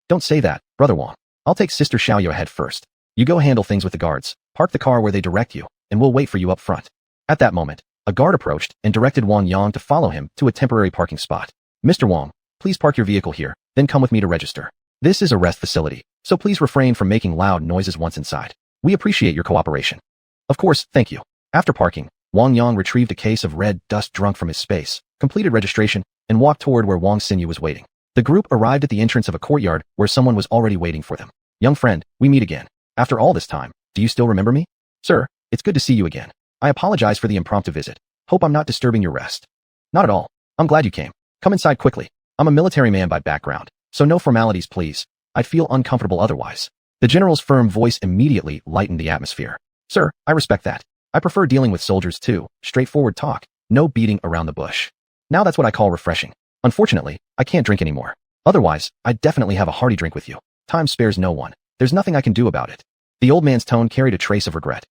Don't say that, Brother Wang. I'll take Sister Xiaoya ahead first. You go handle things with the guards, park the car where they direct you, and we'll wait for you up front. At that moment, a guard approached and directed Wang Yang to follow him to a temporary parking spot. Mr. Wang, please park your vehicle here, then come with me to register. This is a rest facility, so please refrain from making loud noises once inside. We appreciate your cooperation. Of course, thank you. After parking, Wang Yang retrieved a case of red dust drunk from his space, completed registration, and walked toward where Wang Xinyu was waiting. The group arrived at the entrance of a courtyard where someone was already waiting for them. Young friend, we meet again. After all this time, do you still remember me? Sir, it's good to see you again. I apologize for the impromptu visit. Hope I'm not disturbing your rest. Not at all. I'm glad you came. Come inside quickly. I'm a military man by background, so no formalities please. I'd feel uncomfortable otherwise. The general's firm voice immediately lightened the atmosphere. Sir, I respect that. I prefer dealing with soldiers too, straightforward talk, no beating around the bush. Now that's what I call refreshing. Unfortunately, I can't drink anymore. Otherwise, I'd definitely have a hearty drink with you. Time spares no one. There's nothing I can do about it. The old man's tone carried a trace of regret.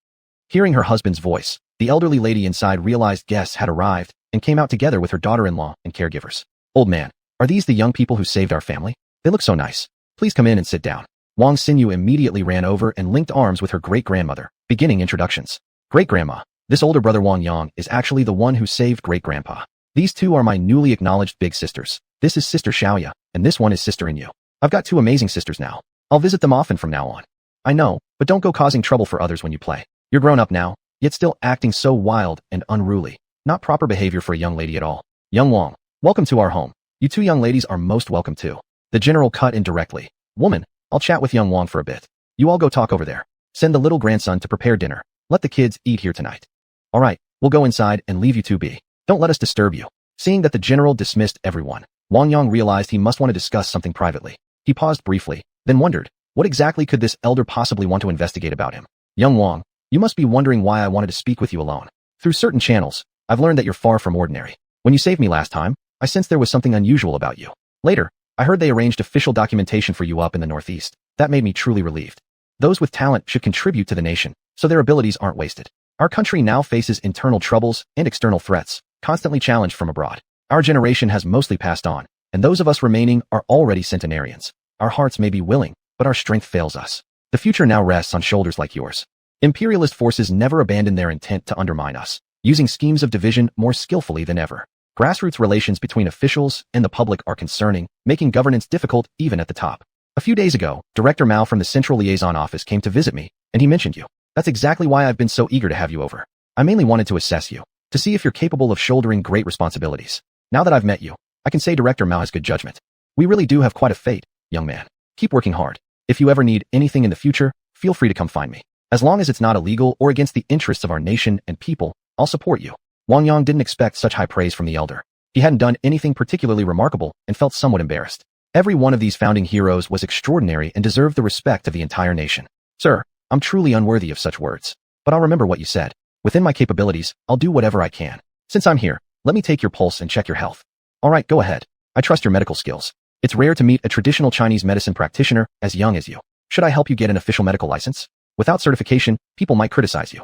Hearing her husband's voice, the elderly lady inside realized guests had arrived and came out together with her daughter-in-law and caregivers. Old man, are these the young people who saved our family? They look so nice. Please come in and sit down. Wang Xinyu immediately ran over and linked arms with her great-grandmother, beginning introductions. Great-grandma, this older brother Wang Yang is actually the one who saved great-grandpa. These two are my newly acknowledged big sisters. This is Sister Xiaoya, and this one is Sister Inyu. I've got two amazing sisters now. I'll visit them often from now on. I know, but don't go causing trouble for others when you play. You're grown up now, yet still acting so wild and unruly. Not proper behavior for a young lady at all. Young Wang, welcome to our home. You two young ladies are most welcome too. The general cut in directly. Woman, I'll chat with young Wang for a bit. You all go talk over there. Send the little grandson to prepare dinner. Let the kids eat here tonight. All right, we'll go inside and leave you two be. Don't let us disturb you. Seeing that the general dismissed everyone, Wang Yang realized he must want to discuss something privately. He paused briefly, then wondered, what exactly could this elder possibly want to investigate about him? Young Wang, you must be wondering why I wanted to speak with you alone. Through certain channels, I've learned that you're far from ordinary. When you saved me last time, I sensed there was something unusual about you. Later, I heard they arranged official documentation for you up in the Northeast. That made me truly relieved. Those with talent should contribute to the nation, so their abilities aren't wasted. Our country now faces internal troubles and external threats, constantly challenged from abroad. Our generation has mostly passed on, and those of us remaining are already centenarians. Our hearts may be willing, but our strength fails us. The future now rests on shoulders like yours. Imperialist forces never abandon their intent to undermine us, using schemes of division more skillfully than ever. Grassroots relations between officials and the public are concerning, making governance difficult even at the top. A few days ago, Director Mao from the Central Liaison Office came to visit me, and he mentioned you. That's exactly why I've been so eager to have you over. I mainly wanted to assess you, to see if you're capable of shouldering great responsibilities. Now that I've met you, I can say Director Mao has good judgment. We really do have quite a fate, young man. Keep working hard. If you ever need anything in the future, feel free to come find me. As long as it's not illegal or against the interests of our nation and people, I'll support you. Wang Yang didn't expect such high praise from the elder. He hadn't done anything particularly remarkable and felt somewhat embarrassed. Every one of these founding heroes was extraordinary and deserved the respect of the entire nation. Sir, I'm truly unworthy of such words, but I'll remember what you said. Within my capabilities, I'll do whatever I can. Since I'm here, let me take your pulse and check your health. All right, go ahead. I trust your medical skills. It's rare to meet a traditional Chinese medicine practitioner as young as you. Should I help you get an official medical license? Without certification, people might criticize you.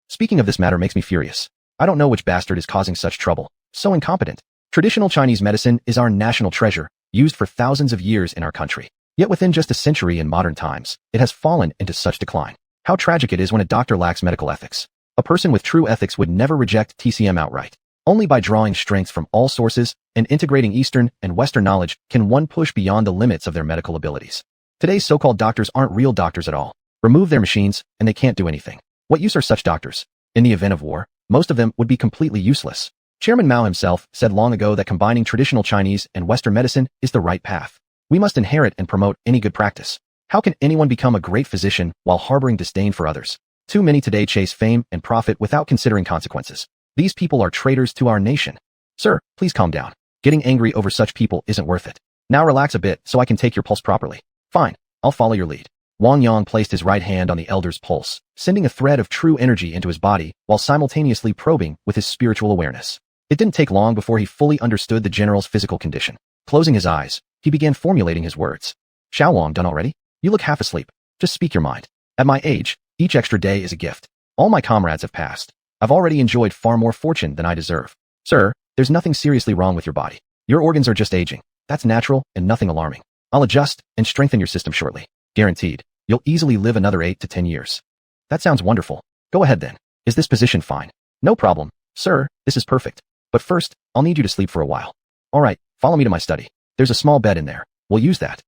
Speaking of this matter makes me furious. I don't know which bastard is causing such trouble. So incompetent. Traditional Chinese medicine is our national treasure, used for thousands of years in our country. Yet within just a century in modern times, it has fallen into such decline. How tragic it is when a doctor lacks medical ethics. A person with true ethics would never reject TCM outright. Only by drawing strengths from all sources and integrating Eastern and Western knowledge can one push beyond the limits of their medical abilities. Today's so-called doctors aren't real doctors at all. Remove their machines, and they can't do anything. What use are such doctors? In the event of war, most of them would be completely useless. Chairman Mao himself said long ago that combining traditional Chinese and Western medicine is the right path. We must inherit and promote any good practice. How can anyone become a great physician while harboring disdain for others? Too many today chase fame and profit without considering consequences. These people are traitors to our nation. Sir, please calm down. Getting angry over such people isn't worth it. Now relax a bit so I can take your pulse properly. Fine, I'll follow your lead. Wang Yang placed his right hand on the elder's pulse, sending a thread of true energy into his body while simultaneously probing with his spiritual awareness. It didn't take long before he fully understood the general's physical condition. Closing his eyes, he began formulating his words. Xiao Wang, done already? You look half asleep. Just speak your mind. At my age, each extra day is a gift. All my comrades have passed. I've already enjoyed far more fortune than I deserve. Sir, there's nothing seriously wrong with your body. Your organs are just aging. That's natural and nothing alarming. I'll adjust and strengthen your system shortly. Guaranteed. You'll easily live another 8 to 10 years. That sounds wonderful. Go ahead then. Is this position fine? No problem. Sir, this is perfect. But first, I'll need you to sleep for a while. All right, follow me to my study. There's a small bed in there. We'll use that.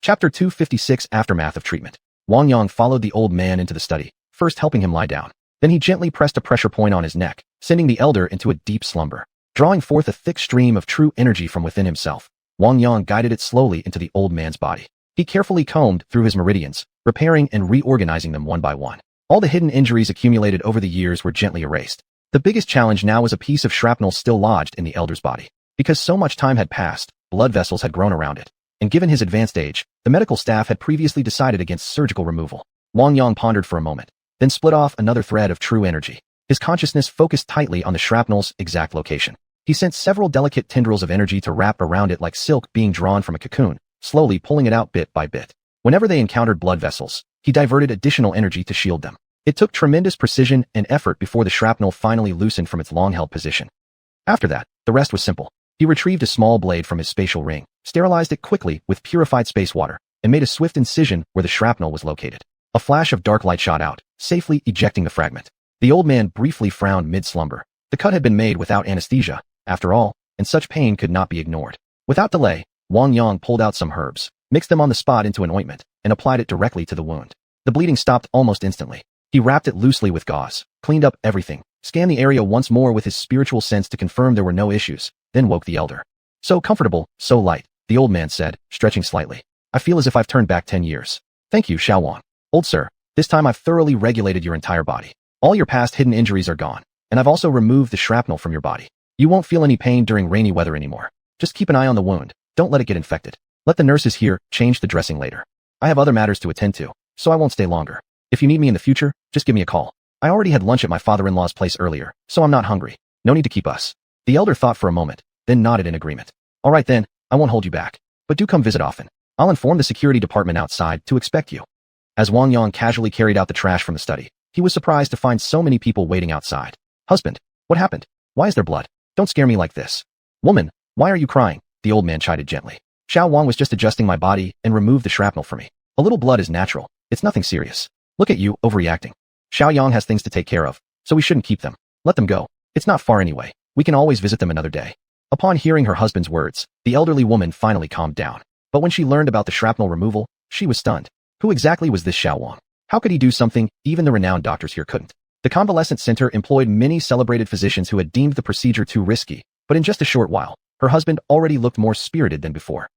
Chapter 256 Aftermath of Treatment. Wang Yang followed the old man into the study, first helping him lie down. Then he gently pressed a pressure point on his neck, sending the elder into a deep slumber. Drawing forth a thick stream of true energy from within himself, Wang Yang guided it slowly into the old man's body. He carefully combed through his meridians, repairing and reorganizing them one by one. All the hidden injuries accumulated over the years were gently erased. The biggest challenge now was a piece of shrapnel still lodged in the elder's body. Because so much time had passed, blood vessels had grown around it. And given his advanced age, the medical staff had previously decided against surgical removal. Wang Yang pondered for a moment, then split off another thread of true energy. His consciousness focused tightly on the shrapnel's exact location. He sent several delicate tendrils of energy to wrap around it like silk being drawn from a cocoon, slowly pulling it out bit by bit. Whenever they encountered blood vessels, he diverted additional energy to shield them. It took tremendous precision and effort before the shrapnel finally loosened from its long-held position. After that, the rest was simple. He retrieved a small blade from his spatial ring, sterilized it quickly with purified space water, and made a swift incision where the shrapnel was located. A flash of dark light shot out, safely ejecting the fragment. The old man briefly frowned mid-slumber. The cut had been made without anesthesia, after all, and such pain could not be ignored. Without delay, Wang Yang pulled out some herbs, mixed them on the spot into an ointment, and applied it directly to the wound. The bleeding stopped almost instantly. He wrapped it loosely with gauze, cleaned up everything, scanned the area once more with his spiritual sense to confirm there were no issues, then woke the elder. So comfortable, so light, the old man said, stretching slightly. I feel as if I've turned back 10 years. Thank you, Xiaowang. Old sir, this time I've thoroughly regulated your entire body. All your past hidden injuries are gone, and I've also removed the shrapnel from your body. You won't feel any pain during rainy weather anymore. Just keep an eye on the wound. Don't let it get infected. Let the nurses here change the dressing later. I have other matters to attend to, so I won't stay longer. If you need me in the future, just give me a call. I already had lunch at my father-in-law's place earlier, so I'm not hungry. No need to keep us. The elder thought for a moment, then nodded in agreement. All right then, I won't hold you back. But do come visit often. I'll inform the security department outside to expect you. As Wang Yang casually carried out the trash from the study, he was surprised to find so many people waiting outside. Husband, what happened? Why is there blood? Don't scare me like this. Woman, why are you crying? The old man chided gently. Xiaowang was just adjusting my body and removed the shrapnel for me. A little blood is natural. It's nothing serious. Look at you, overreacting. Xiaoyang has things to take care of, so we shouldn't keep them. Let them go. It's not far anyway. We can always visit them another day. Upon hearing her husband's words, the elderly woman finally calmed down. But when she learned about the shrapnel removal, she was stunned. Who exactly was this Xiaowang? How could he do something even the renowned doctors here couldn't? The convalescent center employed many celebrated physicians who had deemed the procedure too risky, but in just a short while, her husband already looked more spirited than before.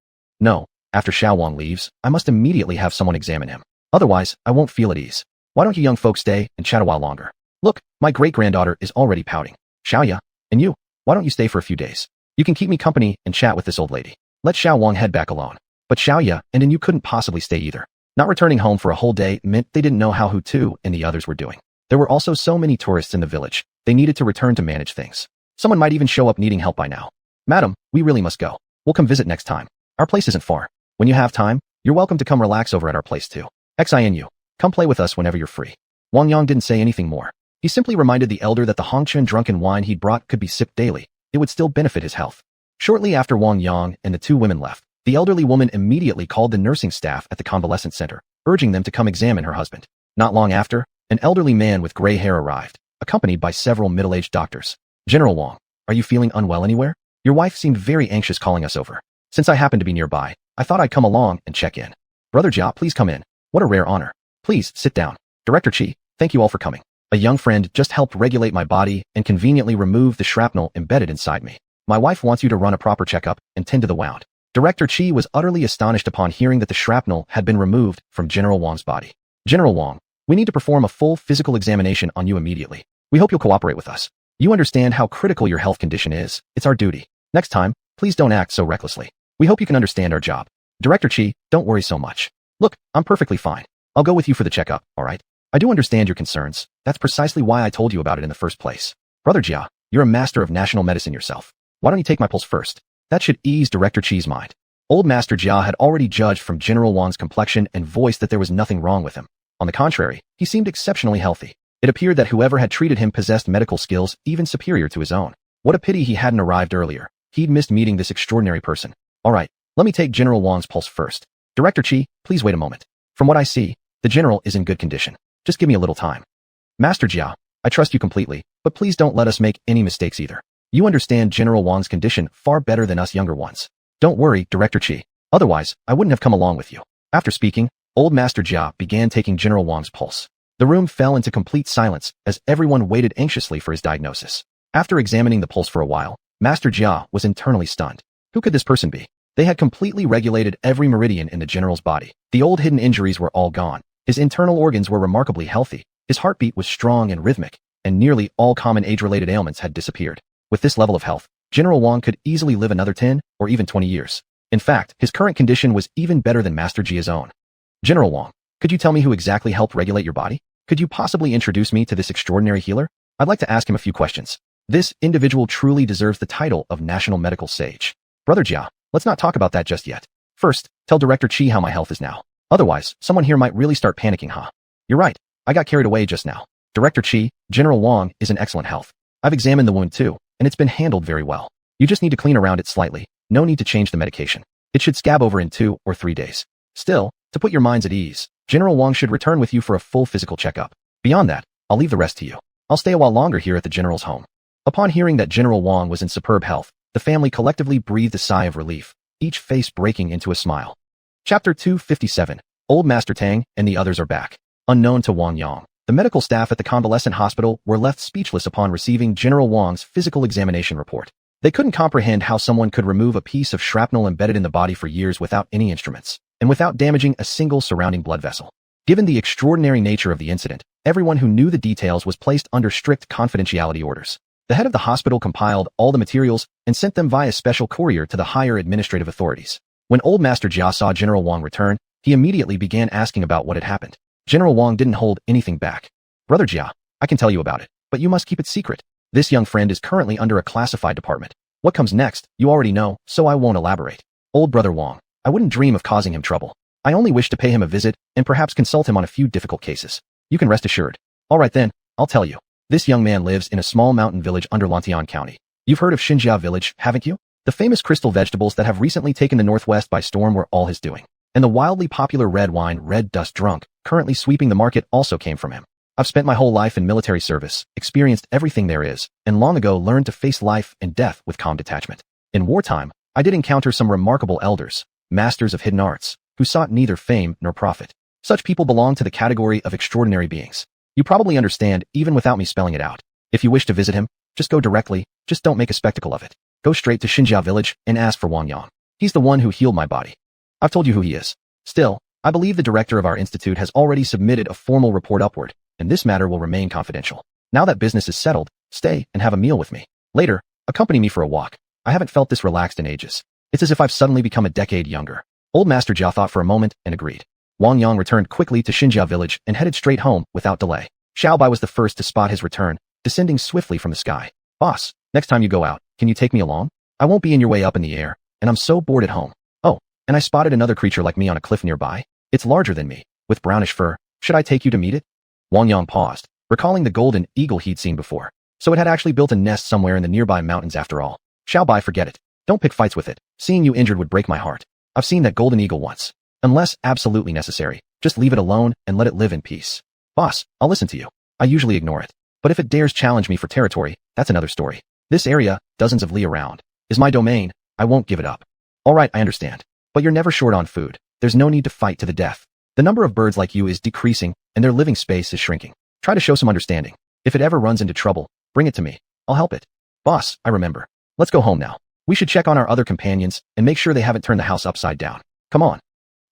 No, after Xiaowang leaves, I must immediately have someone examine him. Otherwise, I won't feel at ease. Why don't you young folks stay and chat a while longer? Look, my great-granddaughter is already pouting. Xiaoya, and you, why don't you stay for a few days? You can keep me company and chat with this old lady. Let Xiaowang head back alone. But Xiaoya and you couldn't possibly stay either. Not returning home for a whole day meant they didn't know how Hu Tu and the others were doing. There were also so many tourists in the village, they needed to return to manage things. Someone might even show up needing help by now. Madam, we really must go. We'll come visit next time. Our place isn't far. When you have time, you're welcome to come relax over at our place too. Xianu, come play with us whenever you're free. Wang Yang didn't say anything more. He simply reminded the elder that the Hongquan drunken wine he'd brought could be sipped daily. It would still benefit his health. Shortly after Wang Yang and the two women left, the elderly woman immediately called the nursing staff at the convalescent center, urging them to come examine her husband. Not long after, an elderly man with gray hair arrived, accompanied by several middle-aged doctors. General Wang, are you feeling unwell anywhere? Your wife seemed very anxious calling us over. Since I happened to be nearby, I thought I'd come along and check in. Brother Jia, please come in. What a rare honor. Please, sit down. Director Qi, thank you all for coming. A young friend just helped regulate my body and conveniently remove the shrapnel embedded inside me. My wife wants you to run a proper checkup and tend to the wound. Director Qi was utterly astonished upon hearing that the shrapnel had been removed from General Wang's body. General Wang, we need to perform a full physical examination on you immediately. We hope you'll cooperate with us. You understand how critical your health condition is. It's our duty. Next time, please don't act so recklessly. We hope you can understand our job. Director Qi, don't worry so much. Look, I'm perfectly fine. I'll go with you for the checkup, all right? I do understand your concerns. That's precisely why I told you about it in the first place. Brother Jia, you're a master of national medicine yourself. Why don't you take my pulse first? That should ease Director Qi's mind. Old Master Jia had already judged from General Wang's complexion and voice that there was nothing wrong with him. On the contrary, he seemed exceptionally healthy. It appeared that whoever had treated him possessed medical skills even superior to his own. What a pity he hadn't arrived earlier. He'd missed meeting this extraordinary person. All right, let me take General Wang's pulse first. Director Qi, please wait a moment. From what I see, the general is in good condition. Just give me a little time. Master Jia, I trust you completely, but please don't let us make any mistakes either. You understand General Wang's condition far better than us younger ones. Don't worry, Director Qi. Otherwise, I wouldn't have come along with you. After speaking, old Master Jia began taking General Wang's pulse. The room fell into complete silence as everyone waited anxiously for his diagnosis. After examining the pulse for a while, Master Jia was internally stunned. Who could this person be? They had completely regulated every meridian in the general's body. The old hidden injuries were all gone. His internal organs were remarkably healthy. His heartbeat was strong and rhythmic, and nearly all common age-related ailments had disappeared. With this level of health, General Wang could easily live another 10 or even 20 years. In fact, his current condition was even better than Master Jia's own. General Wang, could you tell me who exactly helped regulate your body? Could you possibly introduce me to this extraordinary healer? I'd like to ask him a few questions. This individual truly deserves the title of National Medical Sage. Brother Jia, let's not talk about that just yet. First, tell Director Qi how my health is now. Otherwise, someone here might really start panicking, huh? You're right. I got carried away just now. Director Qi, General Wang is in excellent health. I've examined the wound too, and it's been handled very well. You just need to clean around it slightly. No need to change the medication. It should scab over in 2 or 3 days. Still, to put your minds at ease, General Wang should return with you for a full physical checkup. Beyond that, I'll leave the rest to you. I'll stay a while longer here at the General's home. Upon hearing that General Wang was in superb health, the family collectively breathed a sigh of relief, each face breaking into a smile. Chapter 257. Old Master Tang and the others are back. Unknown to Wang Yang, the medical staff at the convalescent hospital were left speechless upon receiving General Wang's physical examination report. They couldn't comprehend how someone could remove a piece of shrapnel embedded in the body for years without any instruments, and without damaging a single surrounding blood vessel. Given the extraordinary nature of the incident, everyone who knew the details was placed under strict confidentiality orders. The head of the hospital compiled all the materials and sent them via special courier to the higher administrative authorities. When old Master Jia saw General Wang return, he immediately began asking about what had happened. General Wang didn't hold anything back. Brother Jia, I can tell you about it, but you must keep it secret. This young friend is currently under a classified department. What comes next, you already know, so I won't elaborate. Old Brother Wang, I wouldn't dream of causing him trouble. I only wish to pay him a visit and perhaps consult him on a few difficult cases. You can rest assured. All right then, I'll tell you. This young man lives in a small mountain village under Lantian County. You've heard of Xinjia village, haven't you? The famous crystal vegetables that have recently taken the northwest by storm were all his doing. And the wildly popular red wine, Red Dust Drunk, currently sweeping the market also came from him. I've spent my whole life in military service, experienced everything there is, and long ago learned to face life and death with calm detachment. In wartime, I did encounter some remarkable elders, masters of hidden arts, who sought neither fame nor profit. Such people belong to the category of extraordinary beings. You probably understand even without me spelling it out. If you wish to visit him, just go directly, just don't make a spectacle of it. Go straight to Xinjia village and ask for Wang Yang. He's the one who healed my body. I've told you who he is. Still, I believe the director of our institute has already submitted a formal report upward, and this matter will remain confidential. Now that business is settled, stay and have a meal with me. Later, accompany me for a walk. I haven't felt this relaxed in ages. It's as if I've suddenly become a decade younger. Old Master Jia thought for a moment and agreed. Wang Yang returned quickly to Xinjia village and headed straight home without delay. Xiaobai was the first to spot his return, descending swiftly from the sky. Boss, next time you go out, can you take me along? I won't be in your way up in the air, and I'm so bored at home. Oh, and I spotted another creature like me on a cliff nearby. It's larger than me, with brownish fur. Should I take you to meet it? Wang Yang paused, recalling the golden eagle he'd seen before. So it had actually built a nest somewhere in the nearby mountains after all. Xiaobai, forget it. Don't pick fights with it. Seeing you injured would break my heart. I've seen that golden eagle once. Unless absolutely necessary, just leave it alone and let it live in peace. Boss, I'll listen to you. I usually ignore it. But if it dares challenge me for territory, that's another story. This area, dozens of li around, is my domain. I won't give it up. All right, I understand. But you're never short on food. There's no need to fight to the death. The number of birds like you is decreasing, and their living space is shrinking. Try to show some understanding. If it ever runs into trouble, bring it to me. I'll help it. Boss, I remember. Let's go home now. We should check on our other companions and make sure they haven't turned the house upside down. Come on.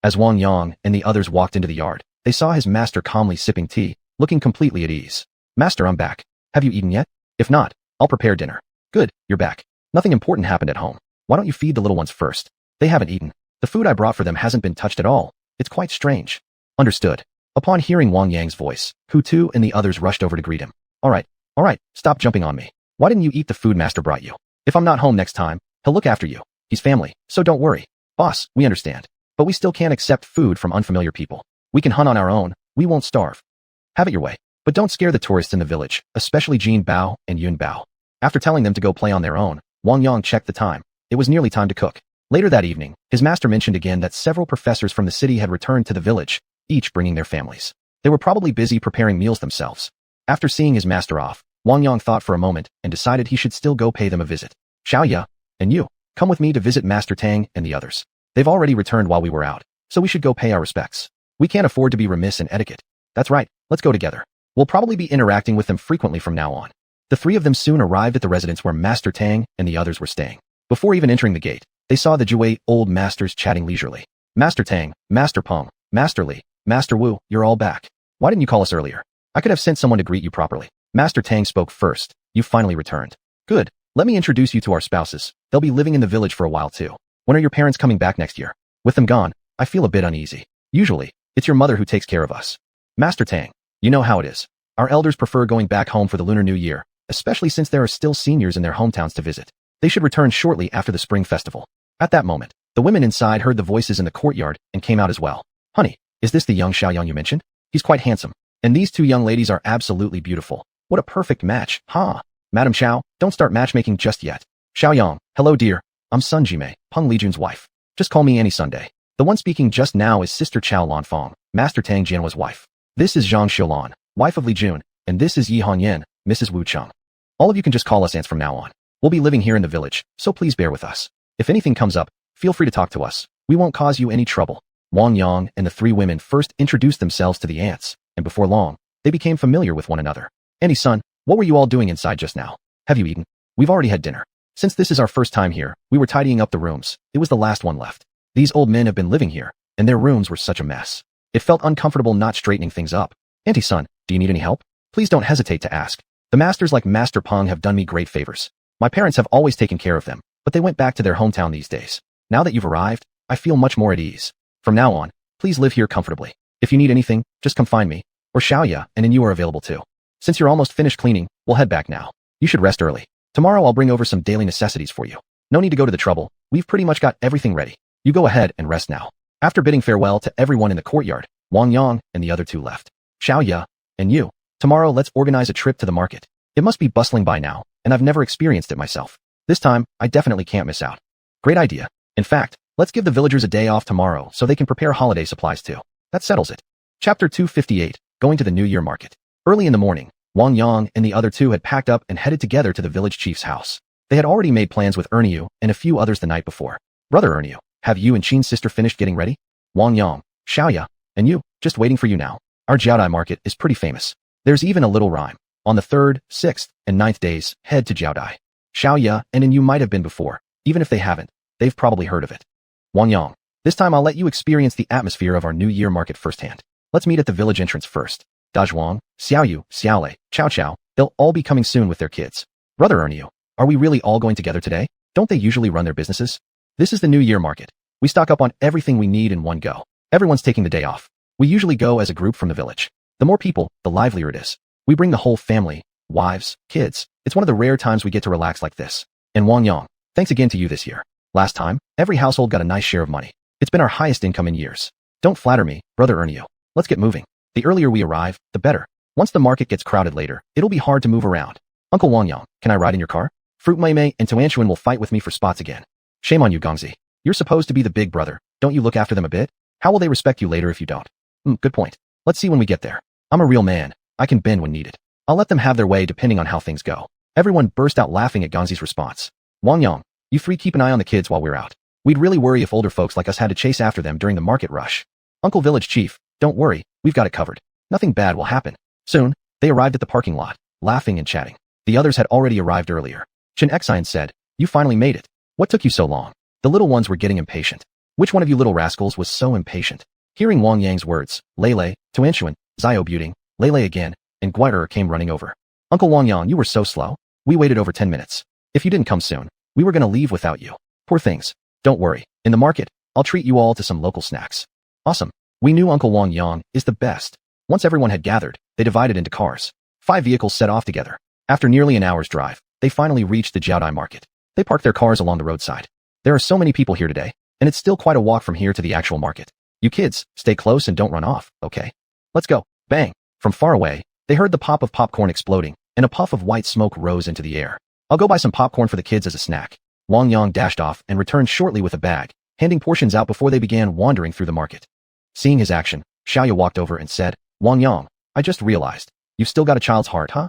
As Wang Yang and the others walked into the yard, they saw his master calmly sipping tea, looking completely at ease. Master, I'm back. Have you eaten yet? If not, I'll prepare dinner. Good, you're back. Nothing important happened at home. Why don't you feed the little ones first? They haven't eaten. The food I brought for them hasn't been touched at all. It's quite strange. Understood. Upon hearing Wang Yang's voice, Hu Tu and the others rushed over to greet him. All right, stop jumping on me. Why didn't you eat the food Master brought you? If I'm not home next time, he'll look after you. He's family, so don't worry. Boss, we understand. But we still can't accept food from unfamiliar people. We can hunt on our own. We won't starve. Have it your way. But don't scare the tourists in the village, especially Jin Bao and Yun Bao. After telling them to go play on their own, Wang Yang checked the time. It was nearly time to cook. Later that evening, his master mentioned again that several professors from the city had returned to the village, each bringing their families. They were probably busy preparing meals themselves. After seeing his master off, Wang Yang thought for a moment and decided he should still go pay them a visit. Xiaoya, and you, come with me to visit Master Tang and the others. They've already returned while we were out, so we should go pay our respects. We can't afford to be remiss in etiquette. That's right, let's go together. We'll probably be interacting with them frequently from now on. The three of them soon arrived at the residence where Master Tang and the others were staying. Before even entering the gate, they saw the Jue old masters chatting leisurely. Master Tang, Master Peng, Master Li, Master Wu, you're all back. Why didn't you call us earlier? I could have sent someone to greet you properly. Master Tang spoke first. You finally returned. Good. Let me introduce you to our spouses. They'll be living in the village for a while too. When are your parents coming back next year? With them gone, I feel a bit uneasy. Usually, it's your mother who takes care of us. Master Tang, you know how it is. Our elders prefer going back home for the Lunar New Year, especially since there are still seniors in their hometowns to visit. They should return shortly after the Spring Festival. At that moment, the women inside heard the voices in the courtyard and came out as well. Honey, is this the young Xiuxian you mentioned? He's quite handsome. And these two young ladies are absolutely beautiful. What a perfect match, huh? Madam Xiao, don't start matchmaking just yet. Xiaoyang, hello dear. I'm Sun Jimei, Peng Lijun's wife. Just call me any Sunday. The one speaking just now is Sister Chao Lanfang, Master Tang Jianhua's wife. This is Zhang Xiulan, wife of Li Jun, and this is Yi Hongyan, Mrs. Wu Cheng. All of you can just call us aunts from now on. We'll be living here in the village, so please bear with us. If anything comes up, feel free to talk to us. We won't cause you any trouble. Wang Yang and the three women first introduced themselves to the aunts, and before long, they became familiar with one another. Auntie Sun, what were you all doing inside just now? Have you eaten? We've already had dinner. Since this is our first time here, we were tidying up the rooms. It was the last one left. These old men have been living here, and their rooms were such a mess. It felt uncomfortable not straightening things up. Auntie Sun, do you need any help? Please don't hesitate to ask. The masters like Master Peng have done me great favors. My parents have always taken care of them, but they went back to their hometown these days. Now that you've arrived, I feel much more at ease. From now on, please live here comfortably. If you need anything, just come find me, or Xiaoya and you are available too. Since you're almost finished cleaning, we'll head back now. You should rest early. Tomorrow I'll bring over some daily necessities for you. No need to go to the trouble, we've pretty much got everything ready. You go ahead and rest now. After bidding farewell to everyone in the courtyard, Wang Yang and the other two left. Xiaoya, and you, tomorrow let's organize a trip to the market. It must be bustling by now, and I've never experienced it myself. This time, I definitely can't miss out. Great idea. In fact, let's give the villagers a day off tomorrow so they can prepare holiday supplies too. That settles it. Chapter 258, Going to the New Year Market. Early in the morning, Wang Yang and the other two had packed up and headed together to the village chief's house. They had already made plans with Erniu and a few others the night before. Brother Erniu, have you and Qin's sister finished getting ready? Wang Yang, Xiaoya, and you, just waiting for you now. Our Jiaodai market is pretty famous. There's even a little rhyme. On the 3rd, 6th, and 9th days, head to Jiaodai. Xiaoya and you might have been before. Even if they haven't, they've probably heard of it. Wang Yang, this time I'll let you experience the atmosphere of our New Year market firsthand. Let's meet at the village entrance first. Dazhuang, Xiaoyu, Xiaolei, Chao Chao, they'll all be coming soon with their kids. Brother Erniu, are we really all going together today? Don't they usually run their businesses? This is the New Year market. We stock up on everything we need in one go. Everyone's taking the day off. We usually go as a group from the village. The more people, the livelier it is. We bring the whole family, wives, kids. It's one of the rare times we get to relax like this. And Wang Yang, thanks again to you this year. Last time, every household got a nice share of money. It's been our highest income in years. Don't flatter me, Brother Erniu. Let's get moving. The earlier we arrive, the better. Once the market gets crowded later, it'll be hard to move around. Uncle Wang Yang, can I ride in your car? Fruit Mei Mei and Tuanshuan will fight with me for spots again. Shame on you, Gongzi. You're supposed to be the big brother. Don't you look after them a bit? How will they respect you later if you don't? Good point. Let's see when we get there. I'm a real man. I can bend when needed. I'll let them have their way depending on how things go. Everyone burst out laughing at Gongzi's response. Wang Yang, you three keep an eye on the kids while we're out. We'd really worry if older folks like us had to chase after them during the market rush. Uncle Village Chief, don't worry, we've got it covered. Nothing bad will happen. Soon, they arrived at the parking lot, laughing and chatting. The others had already arrived earlier. Xiuxian said, you finally made it. What took you so long? The little ones were getting impatient. Which one of you little rascals was so impatient? Hearing Wang Yang's words, Lele, Tuanshuan, Zio Buting, Lele again, and Guider came running over. Uncle Wang Yang, you were so slow. We waited over 10 minutes. If you didn't come soon, we were gonna leave without you. Poor things. Don't worry. In the market, I'll treat you all to some local snacks. Awesome. We knew Uncle Wang Yang is the best. Once everyone had gathered, they divided into cars. 5 vehicles set off together. After nearly an hour's drive, they finally reached the Jiaodai market. They parked their cars along the roadside. There are so many people here today, and it's still quite a walk from here to the actual market. You kids, stay close and don't run off, okay? Let's go. Bang. From far away, they heard the pop of popcorn exploding, and a puff of white smoke rose into the air. I'll go buy some popcorn for the kids as a snack. Wang Yang dashed off and returned shortly with a bag, handing portions out before they began wandering through the market. Seeing his action, Xiaoya walked over and said, Wang Yang, I just realized, you've still got a child's heart, huh?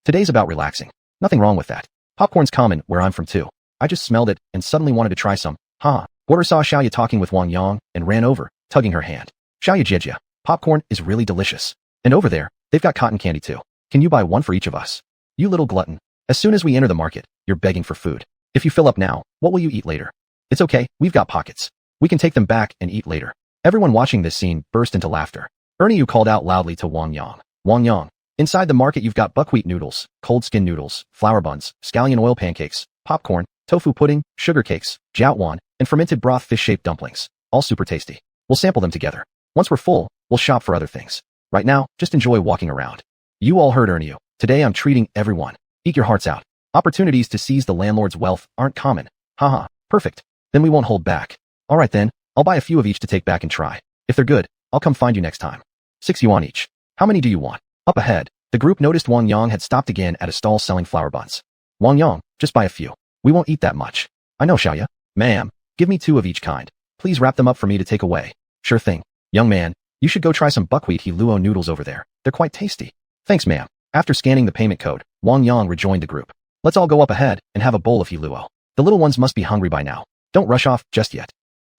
Today's about relaxing. Nothing wrong with that. Popcorn's common where I'm from too. I just smelled it and suddenly wanted to try some. Guider saw Xiaoya talking with Wang Yang and ran over, tugging her hand. Xiaoya Jejia, popcorn is really delicious. And over there, they've got cotton candy too. Can you buy one for each of us? You little glutton. As soon as we enter the market, you're begging for food. If you fill up now, what will you eat later? It's okay, we've got pockets. We can take them back and eat later. Everyone watching this scene burst into laughter. Ernie called out loudly to Wang Yang. Wang Yang, inside the market you've got buckwheat noodles, cold skin noodles, flour buns, scallion oil pancakes, popcorn, tofu pudding, sugar cakes, xiuxian, and fermented broth fish-shaped dumplings. All super tasty. We'll sample them together. Once we're full, we'll shop for other things. Right now, just enjoy walking around. You all heard you. Today I'm treating everyone. Eat your hearts out. Opportunities to seize the landlord's wealth aren't common. Haha, perfect. Then we won't hold back. Alright then, I'll buy a few of each to take back and try. If they're good, I'll come find you next time. 6 yuan each. How many do you want? Up ahead, the group noticed Wang Yang had stopped again at a stall selling flour buns. Wang Yang, just buy a few. We won't eat that much. I know, Xiaoya. Ma'am, give me 2 of each kind. Please wrap them up for me to take away. Sure thing. Young man, you should go try some buckwheat hiluo noodles over there. They're quite tasty. Thanks, ma'am. After scanning the payment code, Wang Yang rejoined the group. Let's all go up ahead and have a bowl of hiluo. The little ones must be hungry by now. Don't rush off just yet.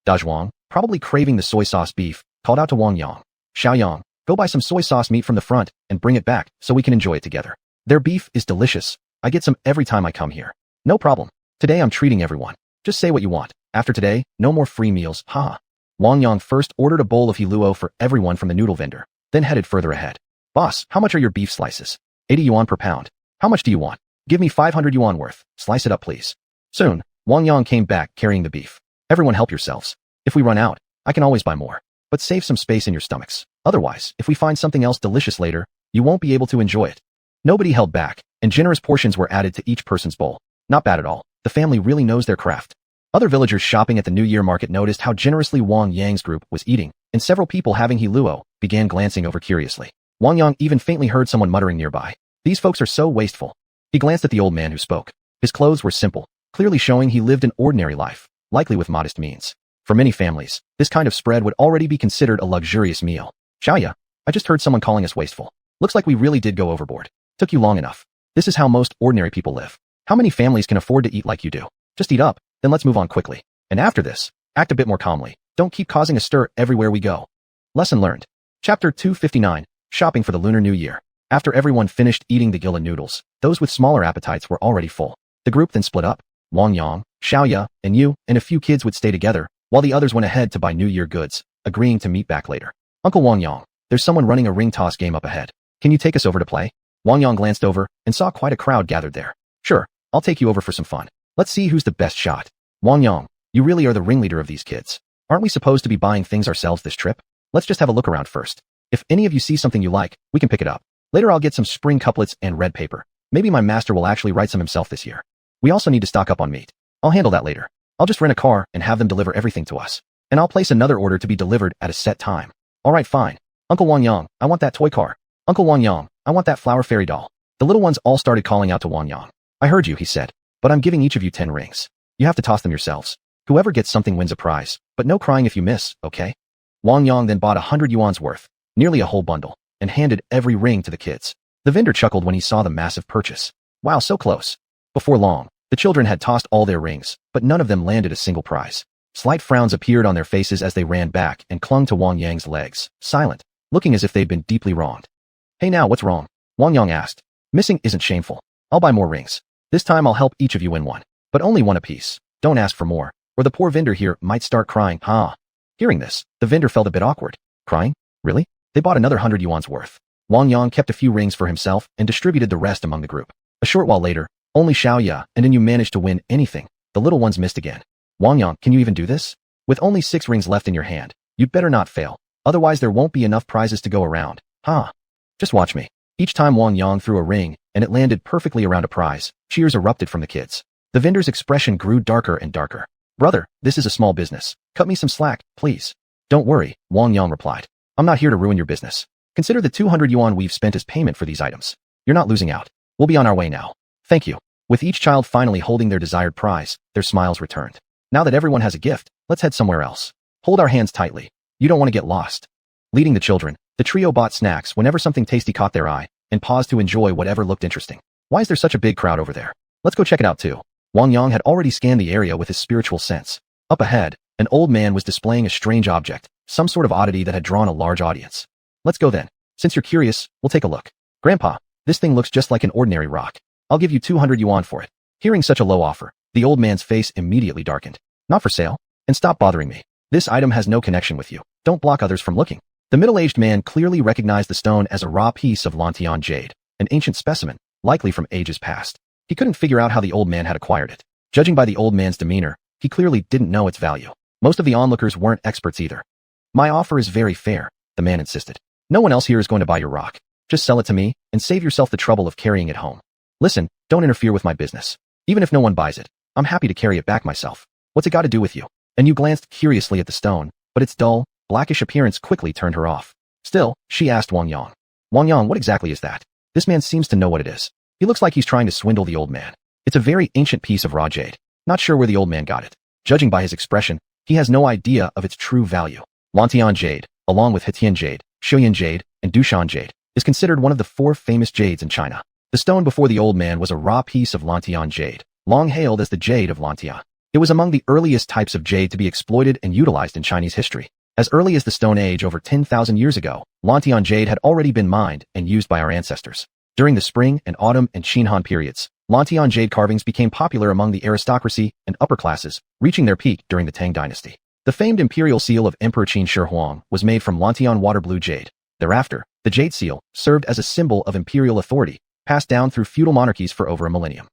Dazhuang, probably craving the soy sauce beef, called out to Wang Yang. Xiaoyang, go buy some soy sauce meat from the front and bring it back so we can enjoy it together. Their beef is delicious. I get some every time I come here. No problem. Today I'm treating everyone. Just say what you want. After today, no more free meals, haha. Wang Yang first ordered a bowl of hiluo for everyone from the noodle vendor, then headed further ahead. Boss, how much are your beef slices? 80 yuan per pound. How much do you want? Give me 500 yuan worth. Slice it up, please. Soon, Wang Yang came back carrying the beef. Everyone help yourselves. If we run out, I can always buy more. But save some space in your stomachs. Otherwise, if we find something else delicious later, you won't be able to enjoy it. Nobody held back, and generous portions were added to each person's bowl. Not bad at all. The family really knows their craft. Other villagers shopping at the New Year market noticed how generously Wang Yang's group was eating, and several people having hiluo began glancing over curiously. Wang Yang even faintly heard someone muttering nearby. These folks are so wasteful. He glanced at the old man who spoke. His clothes were simple, clearly showing he lived an ordinary life, likely with modest means. For many families, this kind of spread would already be considered a luxurious meal. Xiaoya, I just heard someone calling us wasteful. Looks like we really did go overboard. Took you long enough. This is how most ordinary people live. How many families can afford to eat like you do? Just eat up, then let's move on quickly. And after this, act a bit more calmly. Don't keep causing a stir everywhere we go. Lesson learned. Chapter 259, Shopping for the Lunar New Year. After everyone finished eating the gila noodles, those with smaller appetites were already full. The group then split up. Wang Yang, Xiaoya, and you, and a few kids would stay together, while the others went ahead to buy New Year goods, agreeing to meet back later. Uncle Wang Yang, there's someone running a ring toss game up ahead. Can you take us over to play? Wang Yang glanced over and saw quite a crowd gathered there. Sure, I'll take you over for some fun. Let's see who's the best shot. Wang Yang, you really are the ringleader of these kids. Aren't we supposed to be buying things ourselves this trip? Let's just have a look around first. If any of you see something you like, we can pick it up. Later I'll get some spring couplets and red paper. Maybe my master will actually write some himself this year. We also need to stock up on meat. I'll handle that later. I'll just rent a car and have them deliver everything to us. And I'll place another order to be delivered at a set time. Alright, fine. Uncle Wang Yang, I want that toy car. Uncle Wang Yang, I want that flower fairy doll. The little ones all started calling out to Wang Yang. I heard you, he said. But I'm giving each of you 10 rings. You have to toss them yourselves. Whoever gets something wins a prize, but no crying if you miss, okay? Wang Yang then bought 100 yuan's worth, nearly a whole bundle, and handed every ring to the kids. The vendor chuckled when he saw the massive purchase. Wow, so close. Before long, the children had tossed all their rings, but none of them landed a single prize. Slight frowns appeared on their faces as they ran back and clung to Wang Yang's legs, silent, looking as if they'd been deeply wronged. Hey now, what's wrong? Wang Yang asked. Missing isn't shameful. I'll buy more rings. This time I'll help each of you win one, but only one apiece. Don't ask for more, or the poor vendor here might start crying, Hearing this, the vendor felt a bit awkward. Crying? Really? They bought another 100 yuan's worth. Wang Yang kept a few rings for himself and distributed the rest among the group. A short while later, only Xiaoya and then you managed to win anything. The little ones missed again. Wang Yang, can you even do this? With only 6 rings left in your hand, you'd better not fail. Otherwise there won't be enough prizes to go around. Just watch me. Each time Wang Yang threw a ring, and it landed perfectly around a prize, cheers erupted from the kids. The vendor's expression grew darker and darker. Brother, this is a small business. Cut me some slack, please. Don't worry, Wang Yang replied. I'm not here to ruin your business. Consider the 200 yuan we've spent as payment for these items. You're not losing out. We'll be on our way now. Thank you. With each child finally holding their desired prize, their smiles returned. Now that everyone has a gift, let's head somewhere else. Hold our hands tightly. You don't want to get lost. Leading the children, the trio bought snacks whenever something tasty caught their eye, and paused to enjoy whatever looked interesting. Why is there such a big crowd over there? Let's go check it out too. Wang Yang had already scanned the area with his spiritual sense. Up ahead, an old man was displaying a strange object, some sort of oddity that had drawn a large audience. Let's go then. Since you're curious, we'll take a look. Grandpa, this thing looks just like an ordinary rock. I'll give you 200 yuan for it. Hearing such a low offer, the old man's face immediately darkened. Not for sale. And stop bothering me. This item has no connection with you. Don't block others from looking. The middle-aged man clearly recognized the stone as a raw piece of Lantian jade, an ancient specimen, likely from ages past. He couldn't figure out how the old man had acquired it. Judging by the old man's demeanor, he clearly didn't know its value. Most of the onlookers weren't experts either. My offer is very fair, the man insisted. No one else here is going to buy your rock. Just sell it to me, and save yourself the trouble of carrying it home. Listen, don't interfere with my business. Even if no one buys it, I'm happy to carry it back myself. What's it got to do with you? And you glanced curiously at the stone, but its dull, blackish appearance quickly turned her off. Still, she asked Wang Yang. Wang Yang, what exactly is that? This man seems to know what it is. He looks like he's trying to swindle the old man. It's a very ancient piece of raw jade. Not sure where the old man got it. Judging by his expression, he has no idea of its true value. Lantian jade, along with xiuxian jade, xiuxian jade, and dushan jade, is considered one of the 4 famous jades in China. The stone before the old man was a raw piece of Lantian jade, long hailed as the jade of Lantian. It was among the earliest types of jade to be exploited and utilized in Chinese history. As early as the Stone Age over 10,000 years ago, Lantian jade had already been mined and used by our ancestors. During the Spring and Autumn and Qin periods, Lantian jade carvings became popular among the aristocracy and upper classes, reaching their peak during the Tang dynasty. The famed imperial seal of Emperor Qin Shi Huang was made from Lantian water blue jade. Thereafter, the jade seal served as a symbol of imperial authority, passed down through feudal monarchies for over a millennium.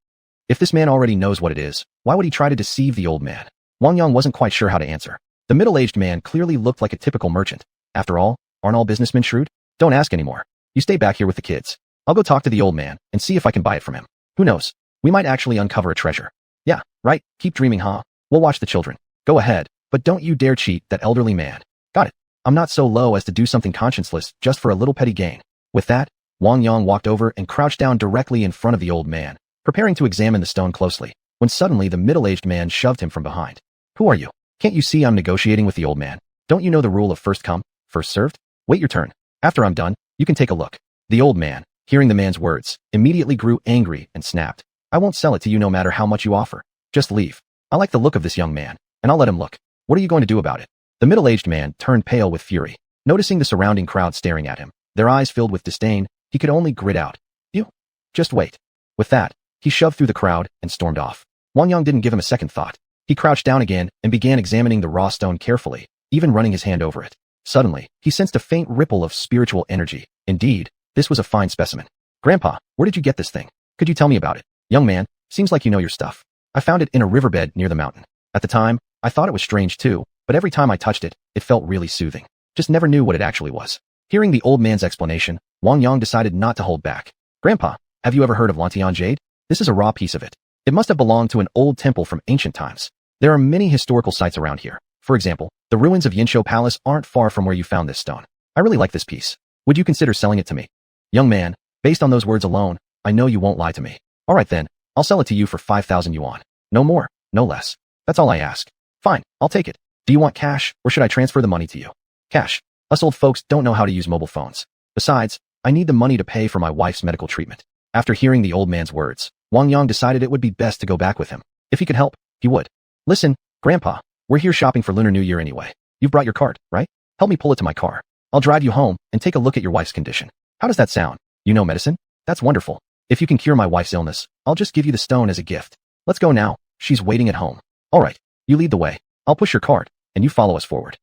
If this man already knows what it is, why would he try to deceive the old man? Wang Yang wasn't quite sure how to answer. The middle-aged man clearly looked like a typical merchant. After all, aren't all businessmen shrewd? Don't ask anymore. You stay back here with the kids. I'll go talk to the old man and see if I can buy it from him. Who knows? We might actually uncover a treasure. Yeah, right, keep dreaming, huh? We'll watch the children. Go ahead, but don't you dare cheat that elderly man. Got it. I'm not so low as to do something conscienceless just for a little petty gain. With that, Wang Yang walked over and crouched down directly in front of the old man, preparing to examine the stone closely, when suddenly the middle-aged man shoved him from behind. Who are you? Can't you see I'm negotiating with the old man? Don't you know the rule of first come, first served? Wait your turn. After I'm done, you can take a look. The old man, hearing the man's words, immediately grew angry and snapped. I won't sell it to you no matter how much you offer. Just leave. I like the look of this young man, and I'll let him look. What are you going to do about it? The middle-aged man turned pale with fury. Noticing the surrounding crowd staring at him, their eyes filled with disdain, he could only grit out. You? Just wait. With that, he shoved through the crowd and stormed off. Wang Yang didn't give him a second thought. He crouched down again and began examining the raw stone carefully, even running his hand over it. Suddenly, he sensed a faint ripple of spiritual energy. Indeed, this was a fine specimen. Grandpa, where did you get this thing? Could you tell me about it? Young man, seems like you know your stuff. I found it in a riverbed near the mountain. At the time, I thought it was strange too, but every time I touched it, it felt really soothing. Just never knew what it actually was. Hearing the old man's explanation, Wang Yang decided not to hold back. Grandpa, have you ever heard of Lantian jade? This is a raw piece of it. It must have belonged to an old temple from ancient times. There are many historical sites around here. For example, the ruins of Yinshou Palace aren't far from where you found this stone. I really like this piece. Would you consider selling it to me? Young man, based on those words alone, I know you won't lie to me. All right then, I'll sell it to you for 5,000 yuan. No more, no less. That's all I ask. Fine, I'll take it. Do you want cash, or should I transfer the money to you? Cash. Us old folks don't know how to use mobile phones. Besides, I need the money to pay for my wife's medical treatment. After hearing the old man's words, Wang Yang decided it would be best to go back with him. If he could help, he would. Listen, Grandpa, we're here shopping for Lunar New Year anyway. You've brought your cart, right? Help me pull it to my car. I'll drive you home and take a look at your wife's condition. How does that sound? You know medicine? That's wonderful. If you can cure my wife's illness, I'll just give you the stone as a gift. Let's go now. She's waiting at home. All right, you lead the way. I'll push your cart, and you follow us forward.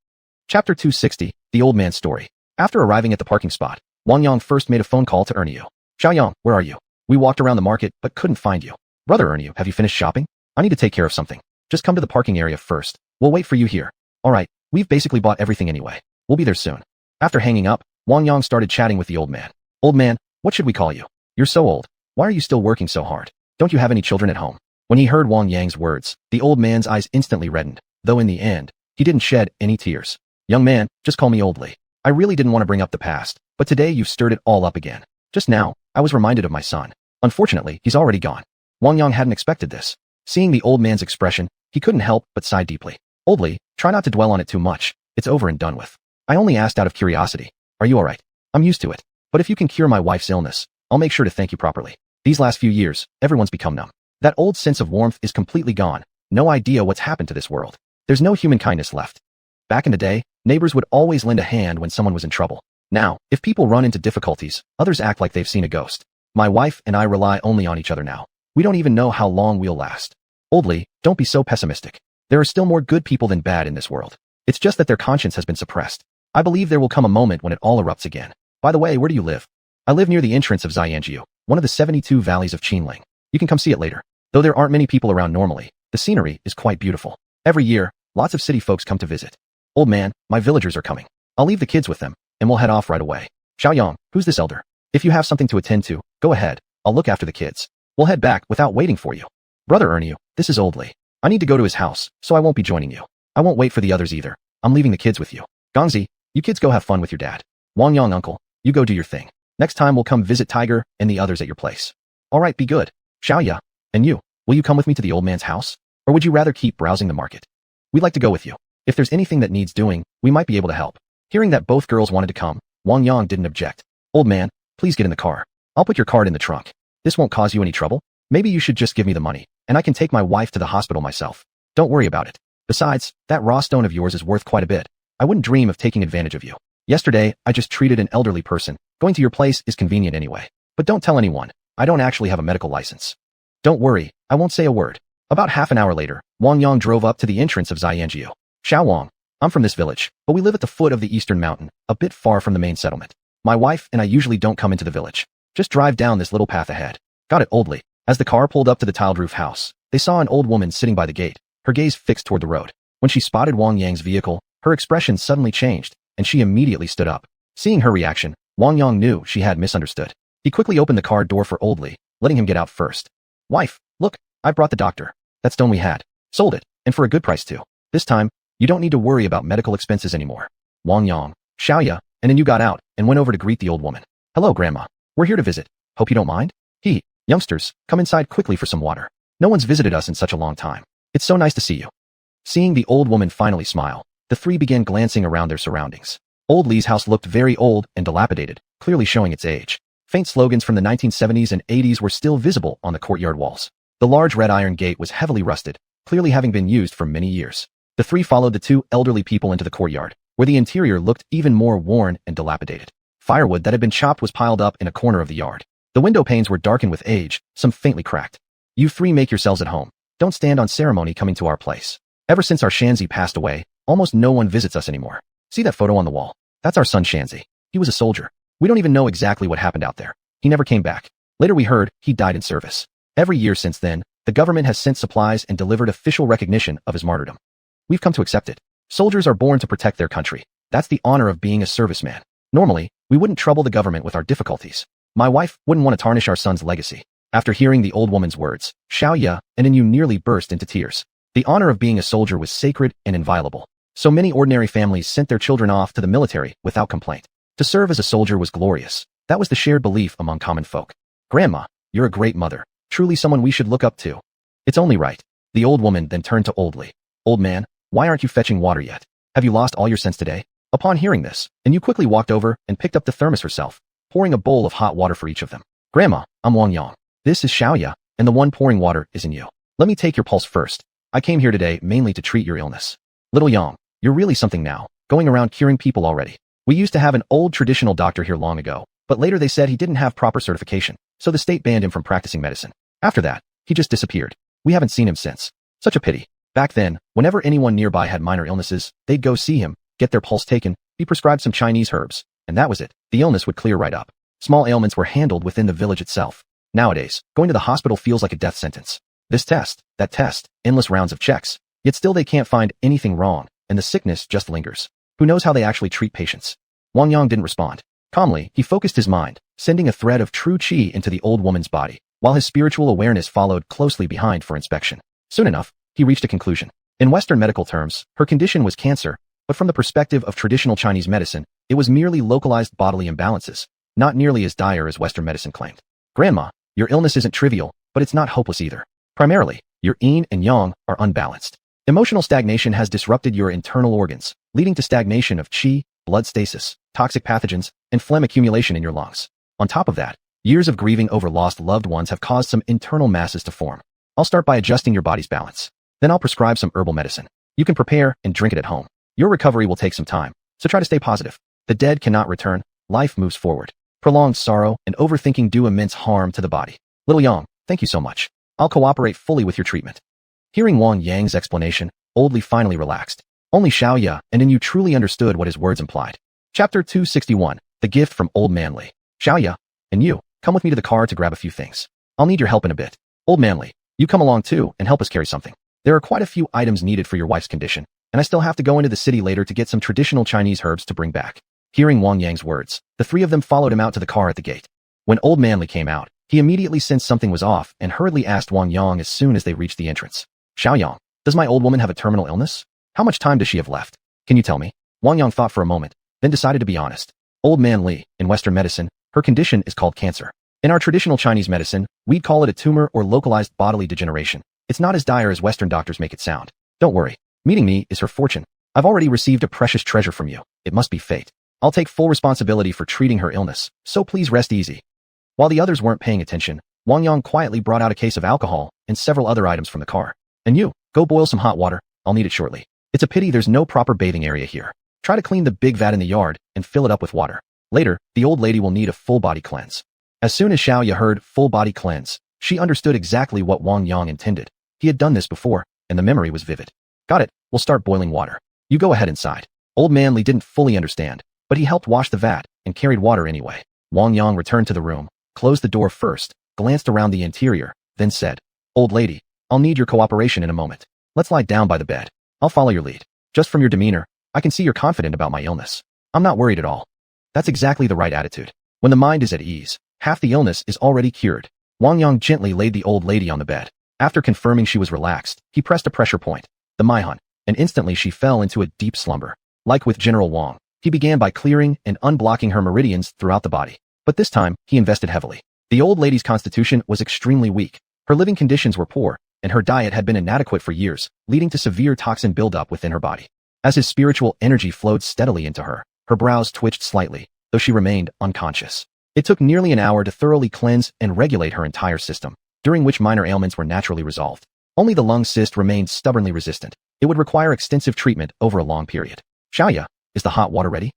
Chapter 260, The Old Man's Story. After arriving at the parking spot, Wang Yang first made a phone call to Erniu. Xiaoyang, where are you? We walked around the market, but couldn't find you. Brother Erniu, have you finished shopping? I need to take care of something. Just come to the parking area first. We'll wait for you here. All right, we've basically bought everything anyway. We'll be there soon. After hanging up, Wang Yang started chatting with the old man. Old man, what should we call you? You're so old. Why are you still working so hard? Don't you have any children at home? When he heard Wang Yang's words, the old man's eyes instantly reddened, though in the end, he didn't shed any tears. Young man, just call me Oldly. I really didn't want to bring up the past, but today you've stirred it all up again. Just now, I was reminded of my son. Unfortunately, he's already gone. Wang Yang hadn't expected this. Seeing the old man's expression, he couldn't help but sigh deeply. Oldly, try not to dwell on it too much. It's over and done with. I only asked out of curiosity. Are you alright? I'm used to it. But if you can cure my wife's illness, I'll make sure to thank you properly. These last few years, everyone's become numb. That old sense of warmth is completely gone. No idea what's happened to this world. There's no human kindness left. Back in the day, neighbors would always lend a hand when someone was in trouble. Now, if people run into difficulties, others act like they've seen a ghost. My wife and I rely only on each other now. We don't even know how long we'll last. Oldly, don't be so pessimistic. There are still more good people than bad in this world. It's just that their conscience has been suppressed. I believe there will come a moment when it all erupts again. By the way, where do you live? I live near the entrance of Xianjiu, one of the 72 valleys of Qinling. You can come see it later. Though there aren't many people around normally, The scenery is quite beautiful. Every year, lots of city folks come to visit. Old man, my villagers are coming. I'll leave the kids with them, and we'll head off right away. Xiaoyang, who's this elder? If you have something to attend to, go ahead. I'll look after the kids. We'll head back without waiting for you. Brother Erniu, this is Old Li. I need to go to his house, so I won't be joining you. I won't wait for the others either. I'm leaving the kids with you. Gongzi, you kids go have fun with your dad. Wang Yang uncle, you go do your thing. Next time we'll come visit Tiger and the others at your place. Alright, be good. Xiaoya, and you, will you come with me to the old man's house? Or would you rather keep browsing the market? We'd like to go with you. If there's anything that needs doing, we might be able to help. Hearing that both girls wanted to come, Wang Yang didn't object. Old man, please get in the car. I'll put your card in the trunk. This won't cause you any trouble. Maybe you should just give me the money, and I can take my wife to the hospital myself. Don't worry about it. Besides, that raw stone of yours is worth quite a bit. I wouldn't dream of taking advantage of you. Yesterday, I just treated an elderly person. Going to your place is convenient anyway. But don't tell anyone. I don't actually have a medical license. Don't worry, I won't say a word. About half an hour later, Wang Yang drove up to the entrance of Xianjiu. Xiao Wang, I'm from this village, but we live at the foot of the eastern mountain, a bit far from the main settlement. My wife and I usually don't come into the village. Just drive down this little path ahead. Got it, Old Li. As the car pulled up to the tiled roof house, they saw an old woman sitting by the gate, her gaze fixed toward the road. When she spotted Wang Yang's vehicle, her expression suddenly changed, and she immediately stood up. Seeing her reaction, Wang Yang knew she had misunderstood. He quickly opened the car door for Old Li, letting him get out first. Wife, look, I brought the doctor. That stone we had. Sold it, and for a good price too. This time, you don't need to worry about medical expenses anymore. Wang Yang, Xiaoya, and then you got out and went over to greet the old woman. Hello, Grandma. We're here to visit. Hope you don't mind? Youngsters, come inside quickly for some water. No one's visited us in such a long time. It's so nice to see you. Seeing the old woman finally smile, the three began glancing around their surroundings. Old Li's house looked very old and dilapidated, clearly showing its age. Faint slogans from the 1970s and 80s were still visible on the courtyard walls. The large red iron gate was heavily rusted, clearly having been used for many years. The three followed the two elderly people into the courtyard, where the interior looked even more worn and dilapidated. Firewood that had been chopped was piled up in a corner of the yard. The window panes were darkened with age, some faintly cracked. You three make yourselves at home. Don't stand on ceremony coming to our place. Ever since our Shanzi passed away, almost no one visits us anymore. See that photo on the wall? That's our son Shanzi. He was a soldier. We don't even know exactly what happened out there. He never came back. Later we heard he died in service. Every year since then, the government has sent supplies and delivered official recognition of his martyrdom. We've come to accept it. Soldiers are born to protect their country. That's the honor of being a serviceman. Normally, we wouldn't trouble the government with our difficulties. My wife wouldn't want to tarnish our son's legacy. After hearing the old woman's words, Xiaoya and Inu nearly burst into tears. The honor of being a soldier was sacred and inviolable. So many ordinary families sent their children off to the military without complaint. To serve as a soldier was glorious. That was the shared belief among common folk. Grandma, you're a great mother. Truly someone we should look up to. It's only right. The old woman then turned to Old Li. Old man, why aren't you fetching water yet? Have you lost all your sense today? Upon hearing this, Inu quickly walked over and picked up the thermos herself, pouring a bowl of hot water for each of them. Grandma, I'm Wang Yang. This is Xiaoya, and the one pouring water is in you. Let me take your pulse first. I came here today mainly to treat your illness. Little Yang, you're really something now, going around curing people already. We used to have an old traditional doctor here long ago, but later they said he didn't have proper certification, so the state banned him from practicing medicine. After that, he just disappeared. We haven't seen him since. Such a pity. Back then, whenever anyone nearby had minor illnesses, they'd go see him, get their pulse taken, be prescribed some Chinese herbs, and that was it. The illness would clear right up. Small ailments were handled within the village itself. Nowadays, going to the hospital feels like a death sentence. This test, that test, endless rounds of checks. Yet still they can't find anything wrong, and the sickness just lingers. Who knows how they actually treat patients? Wang Yang didn't respond. Calmly, he focused his mind, sending a thread of true qi into the old woman's body, while his spiritual awareness followed closely behind for inspection. Soon enough, he reached a conclusion. In Western medical terms, her condition was cancer, but from the perspective of traditional Chinese medicine, it was merely localized bodily imbalances, not nearly as dire as Western medicine claimed. Grandma, your illness isn't trivial, but it's not hopeless either. Primarily, your yin and yang are unbalanced. Emotional stagnation has disrupted your internal organs, leading to stagnation of qi, blood stasis, toxic pathogens, and phlegm accumulation in your lungs. On top of that, years of grieving over lost loved ones have caused some internal masses to form. I'll start by adjusting your body's balance. Then I'll prescribe some herbal medicine. You can prepare and drink it at home. Your recovery will take some time, so try to stay positive. The dead cannot return, life moves forward. Prolonged sorrow and overthinking do immense harm to the body. Little Yang, thank you so much. I'll cooperate fully with your treatment. Hearing Wang Yang's explanation, Old Li finally relaxed. Only Xiaoya and Inu truly understood what his words implied. Chapter 261, The Gift from Old Man Li. Xiaoya, and you, come with me to the car to grab a few things. I'll need your help in a bit. Old Man Li, you come along too and help us carry something. There are quite a few items needed for your wife's condition, and I still have to go into the city later to get some traditional Chinese herbs to bring back." Hearing Wang Yang's words, the three of them followed him out to the car at the gate. When Old Man Li came out, he immediately sensed something was off and hurriedly asked Wang Yang as soon as they reached the entrance. "Xiaoyang, does my old woman have a terminal illness? How much time does she have left? Can you tell me?" Wang Yang thought for a moment, then decided to be honest. "Old Man Li, in Western medicine, her condition is called cancer. In our traditional Chinese medicine, we'd call it a tumor or localized bodily degeneration. It's not as dire as Western doctors make it sound. Don't worry. Meeting me is her fortune. I've already received a precious treasure from you. It must be fate. I'll take full responsibility for treating her illness, so please rest easy." While the others weren't paying attention, Wang Yang quietly brought out a case of alcohol and several other items from the car. "And you, go boil some hot water. I'll need it shortly. It's a pity there's no proper bathing area here. Try to clean the big vat in the yard and fill it up with water. Later, the old lady will need a full body cleanse." As soon as Xiaoya heard full body cleanse, she understood exactly what Wang Yang intended. He had done this before, and the memory was vivid. "Got it, we'll start boiling water. You go ahead inside." Old Man Li didn't fully understand, but he helped wash the vat and carried water anyway. Wang Yang returned to the room, closed the door first, glanced around the interior, then said, "Old lady, I'll need your cooperation in a moment. Let's lie down by the bed. I'll follow your lead. Just from your demeanor, I can see you're confident about my illness. I'm not worried at all." That's exactly the right attitude. When the mind is at ease, half the illness is already cured. Wang Yang gently laid the old lady on the bed. After confirming she was relaxed, he pressed a pressure point, the Maihun, and instantly she fell into a deep slumber. Like with General Wang, he began by clearing and unblocking her meridians throughout the body. But this time, he invested heavily. The old lady's constitution was extremely weak. Her living conditions were poor, and her diet had been inadequate for years, leading to severe toxin buildup within her body. As his spiritual energy flowed steadily into her, her brows twitched slightly, though she remained unconscious. It took nearly an hour to thoroughly cleanse and regulate her entire system, during which minor ailments were naturally resolved. Only the lung cyst remained stubbornly resistant. It would require extensive treatment over a long period. "Xiaoya, is the hot water ready?"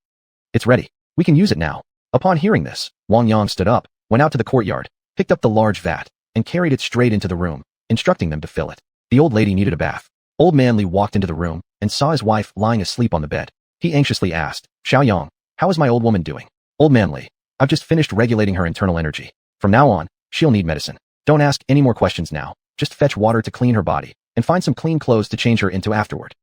"It's ready. We can use it now." Upon hearing this, Wang Yang stood up, went out to the courtyard, picked up the large vat, and carried it straight into the room, instructing them to fill it. The old lady needed a bath. Old Man Li walked into the room and saw his wife lying asleep on the bed. He anxiously asked, "Xiaoyang, how is my old woman doing?" "Old Man Li, I've just finished regulating her internal energy. From now on, she'll need medicine. Don't ask any more questions now. Just fetch water to clean her body, and find some clean clothes to change her into afterward."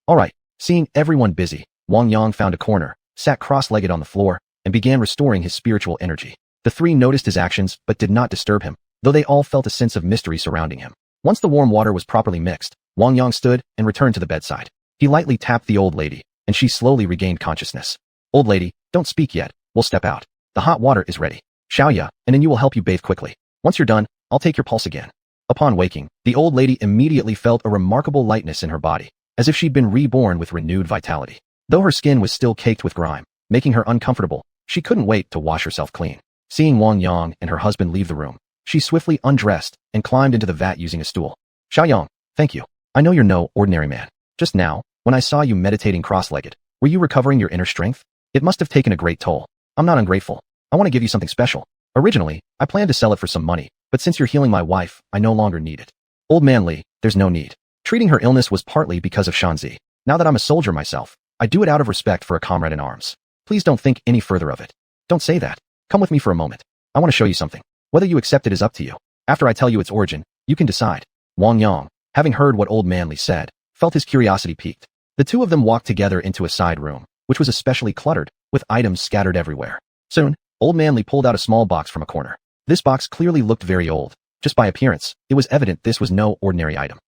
"All right." Seeing everyone busy, Wang Yang found a corner, sat cross-legged on the floor, and began restoring his spiritual energy. The three noticed his actions but did not disturb him, though they all felt a sense of mystery surrounding him. Once the warm water was properly mixed, Wang Yang stood and returned to the bedside. He lightly tapped the old lady, and she slowly regained consciousness. "Old lady, don't speak yet. We'll step out. The hot water is ready. Xiaoya, and then you will help you bathe quickly. Once you're done, I'll take your pulse again." Upon waking, the old lady immediately felt a remarkable lightness in her body, as if she'd been reborn with renewed vitality. Though her skin was still caked with grime, making her uncomfortable, she couldn't wait to wash herself clean. Seeing Wang Yang and her husband leave the room, she swiftly undressed and climbed into the vat using a stool. "Xiaoyang, thank you. I know you're no ordinary man. Just now, when I saw you meditating cross-legged, were you recovering your inner strength? It must have taken a great toll. I'm not ungrateful. I want to give you something special. Originally, I planned to sell it for some money, but since you're healing my wife, I no longer need it." "Old Man Li, there's no need. Treating her illness was partly because of Shanzi. Now that I'm a soldier myself, I do it out of respect for a comrade in arms. Please don't think any further of it." "Don't say that. Come with me for a moment. I want to show you something. Whether you accept it is up to you. After I tell you its origin, you can decide." Wang Yang, having heard what Old Man Li said, felt his curiosity piqued. The two of them walked together into a side room, which was especially cluttered, with items scattered everywhere. Soon, Old Man Li pulled out a small box from a corner. This box clearly looked very old. Just by appearance, it was evident this was no ordinary item.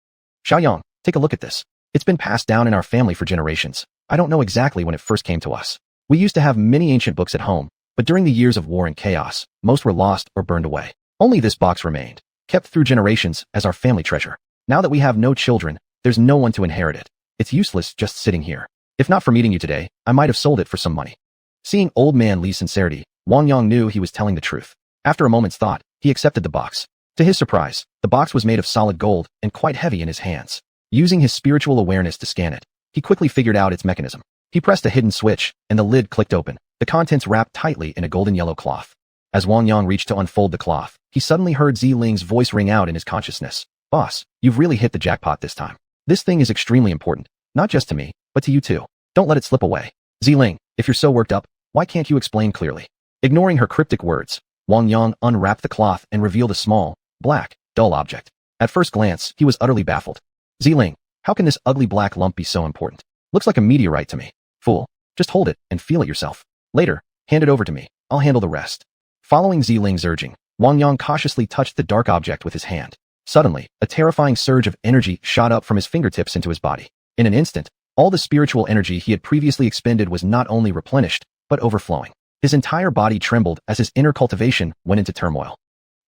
"Xiaoyang, take a look at this. It's been passed down in our family for generations. I don't know exactly when it first came to us. We used to have many ancient books at home, but during the years of war and chaos, most were lost or burned away. Only this box remained, kept through generations as our family treasure. Now that we have no children, there's no one to inherit it. It's useless just sitting here. If not for meeting you today, I might have sold it for some money." Seeing Old Man Li's sincerity, Wang Yang knew he was telling the truth. After a moment's thought, he accepted the box. To his surprise, the box was made of solid gold and quite heavy in his hands. Using his spiritual awareness to scan it, he quickly figured out its mechanism. He pressed a hidden switch, and the lid clicked open, the contents wrapped tightly in a golden yellow cloth. As Wang Yang reached to unfold the cloth, he suddenly heard Ziling's voice ring out in his consciousness. "Boss, you've really hit the jackpot this time. This thing is extremely important, not just to me, but to you too. Don't let it slip away. Ziling, if you're so worked up, why can't you explain clearly?" Ignoring her cryptic words, Wang Yang unwrapped the cloth and revealed a small, black, dull object. At first glance, he was utterly baffled. Ziling, how can this ugly black lump be so important? Looks like a meteorite to me. Fool, just hold it and feel it yourself. Later, hand it over to me. I'll handle the rest. Following Ziling's urging, Wang Yang cautiously touched the dark object with his hand. Suddenly, a terrifying surge of energy shot up from his fingertips into his body. In an instant, all the spiritual energy he had previously expended was not only replenished, but overflowing. His entire body trembled as his inner cultivation went into turmoil.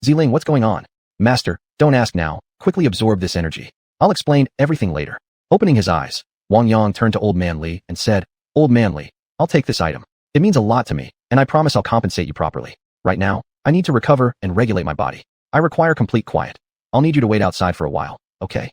Ziling, what's going on? Master, don't ask now. Quickly absorb this energy. I'll explain everything later. Opening his eyes, Wang Yang turned to Old Man Li and said, Old Man Li, I'll take this item. It means a lot to me, and I promise I'll compensate you properly. Right now, I need to recover and regulate my body. I require complete quiet. I'll need you to wait outside for a while, okay?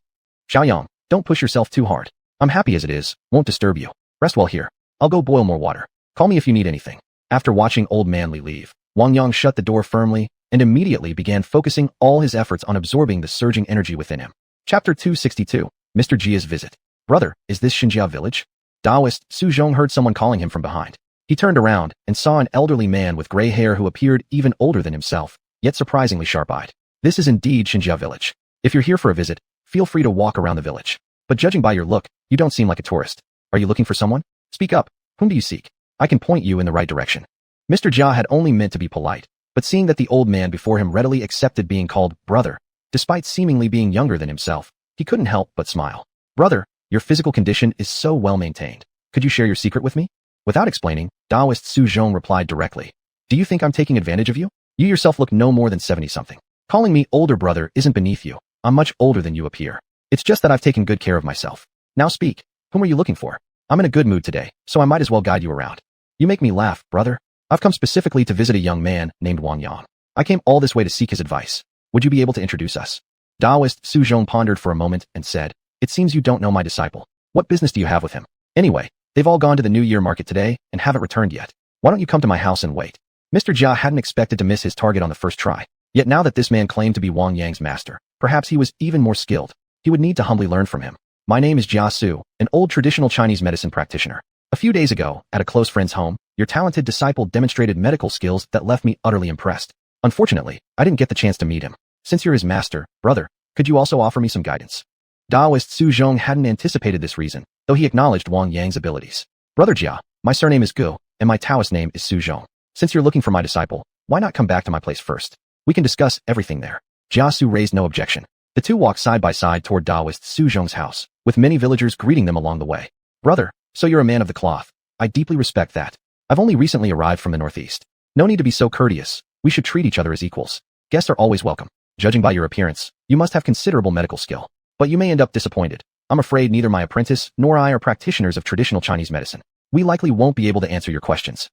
Xiaoyang, don't push yourself too hard. I'm happy as it is, won't disturb you. Rest well here. I'll go boil more water. Call me if you need anything. After watching Old Man Li leave, Wang Yang shut the door firmly and immediately began focusing all his efforts on absorbing the surging energy within him. Chapter 262, Mr. Jia's Visit. Brother, is this Xinjia village? Taoist Su Zhong heard someone calling him from behind. He turned around and saw an elderly man with gray hair who appeared even older than himself, yet surprisingly sharp-eyed. This is indeed Xinjia village. If you're here for a visit, feel free to walk around the village. But judging by your look, you don't seem like a tourist. Are you looking for someone? Speak up. Whom do you seek? I can point you in the right direction. Mr. Jia had only meant to be polite, but seeing that the old man before him readily accepted being called brother, despite seemingly being younger than himself, he couldn't help but smile. Brother, your physical condition is so well maintained. Could you share your secret with me? Without explaining, Taoist Su Zhong replied directly. Do you think I'm taking advantage of you? You yourself look no more than 70-something. Calling me older brother isn't beneath you. I'm much older than you appear. It's just that I've taken good care of myself. Now speak. Whom are you looking for? I'm in a good mood today, so I might as well guide you around. You make me laugh, brother. I've come specifically to visit a young man named Wang Yang. I came all this way to seek his advice. Would you be able to introduce us? Taoist Su Zhong pondered for a moment and said, It seems you don't know my disciple. What business do you have with him? Anyway, they've all gone to the New Year market today and haven't returned yet. Why don't you come to my house and wait? Mr. Jia hadn't expected to miss his target on the first try. Yet now that this man claimed to be Wang Yang's master, perhaps he was even more skilled. He would need to humbly learn from him. My name is Jia Su, an old traditional Chinese medicine practitioner. A few days ago, at a close friend's home, your talented disciple demonstrated medical skills that left me utterly impressed. Unfortunately, I didn't get the chance to meet him. Since you're his master, brother, could you also offer me some guidance? Taoist Su Zhong hadn't anticipated this reason, though he acknowledged Wang Yang's abilities. Brother Jia, my surname is Gu, and my Taoist name is Su Zhong. Since you're looking for my disciple, why not come back to my place first? We can discuss everything there. Jia Su raised no objection. The two walked side by side toward Taoist Su Zhong's house, with many villagers greeting them along the way. Brother, so you're a man of the cloth. I deeply respect that. I've only recently arrived from the northeast. No need to be so courteous. We should treat each other as equals. Guests are always welcome. Judging by your appearance, you must have considerable medical skill. But you may end up disappointed. I'm afraid neither my apprentice nor I are practitioners of traditional Chinese medicine. We likely won't be able to answer your questions.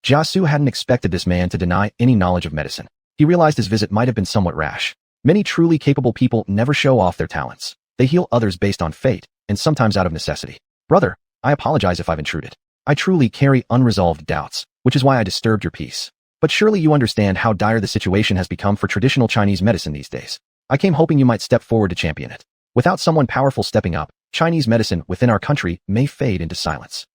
Jia Su hadn't expected this man to deny any knowledge of medicine. He realized his visit might have been somewhat rash. Many truly capable people never show off their talents. They heal others based on fate, and sometimes out of necessity. Brother, I apologize if I've intruded. I truly carry unresolved doubts, which is why I disturbed your peace. But surely you understand how dire the situation has become for traditional Chinese medicine these days. I came hoping you might step forward to champion it. Without someone powerful stepping up, Chinese medicine within our country may fade into silence.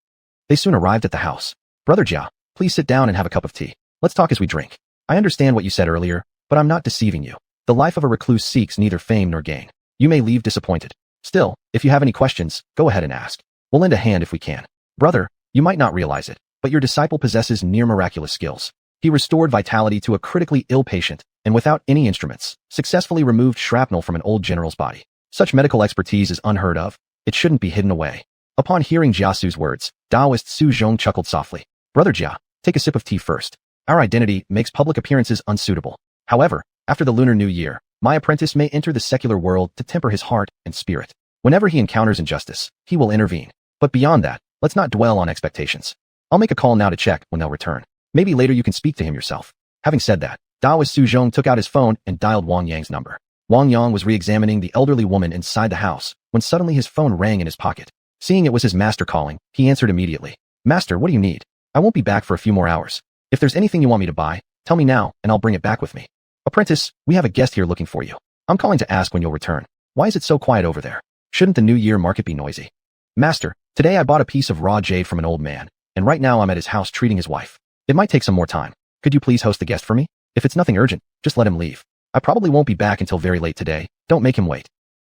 They soon arrived at the house. Brother Jia, please sit down and have a cup of tea. Let's talk as we drink. I understand what you said earlier, but I'm not deceiving you. The life of a recluse seeks neither fame nor gain. You may leave disappointed. Still, if you have any questions, go ahead and ask. We'll lend a hand if we can. Brother, you might not realize it, but your disciple possesses near miraculous skills. He restored vitality to a critically ill patient, and without any instruments, successfully removed shrapnel from an old general's body. Such medical expertise is unheard of. It shouldn't be hidden away. Upon hearing Jia Su's words, Taoist Su Zhong chuckled softly. Brother Jia, take a sip of tea first. Our identity makes public appearances unsuitable. However, after the Lunar New Year, my apprentice may enter the secular world to temper his heart and spirit. Whenever he encounters injustice, he will intervene. But beyond that, let's not dwell on expectations. I'll make a call now to check when they'll return. Maybe later you can speak to him yourself. Having said that, Taoist Su Zhong took out his phone and dialed Wang Yang's number. Wang Yang was re-examining the elderly woman inside the house when suddenly his phone rang in his pocket. Seeing it was his master calling, he answered immediately. Master, what do you need? I won't be back for a few more hours. If there's anything you want me to buy, tell me now and I'll bring it back with me. Apprentice, we have a guest here looking for you. I'm calling to ask when you'll return. Why is it so quiet over there? Shouldn't the New Year market be noisy? Master, today I bought a piece of raw jade from an old man, and right now I'm at his house treating his wife. It might take some more time. Could you please host the guest for me? If it's nothing urgent, just let him leave. I probably won't be back until very late today. Don't make him wait.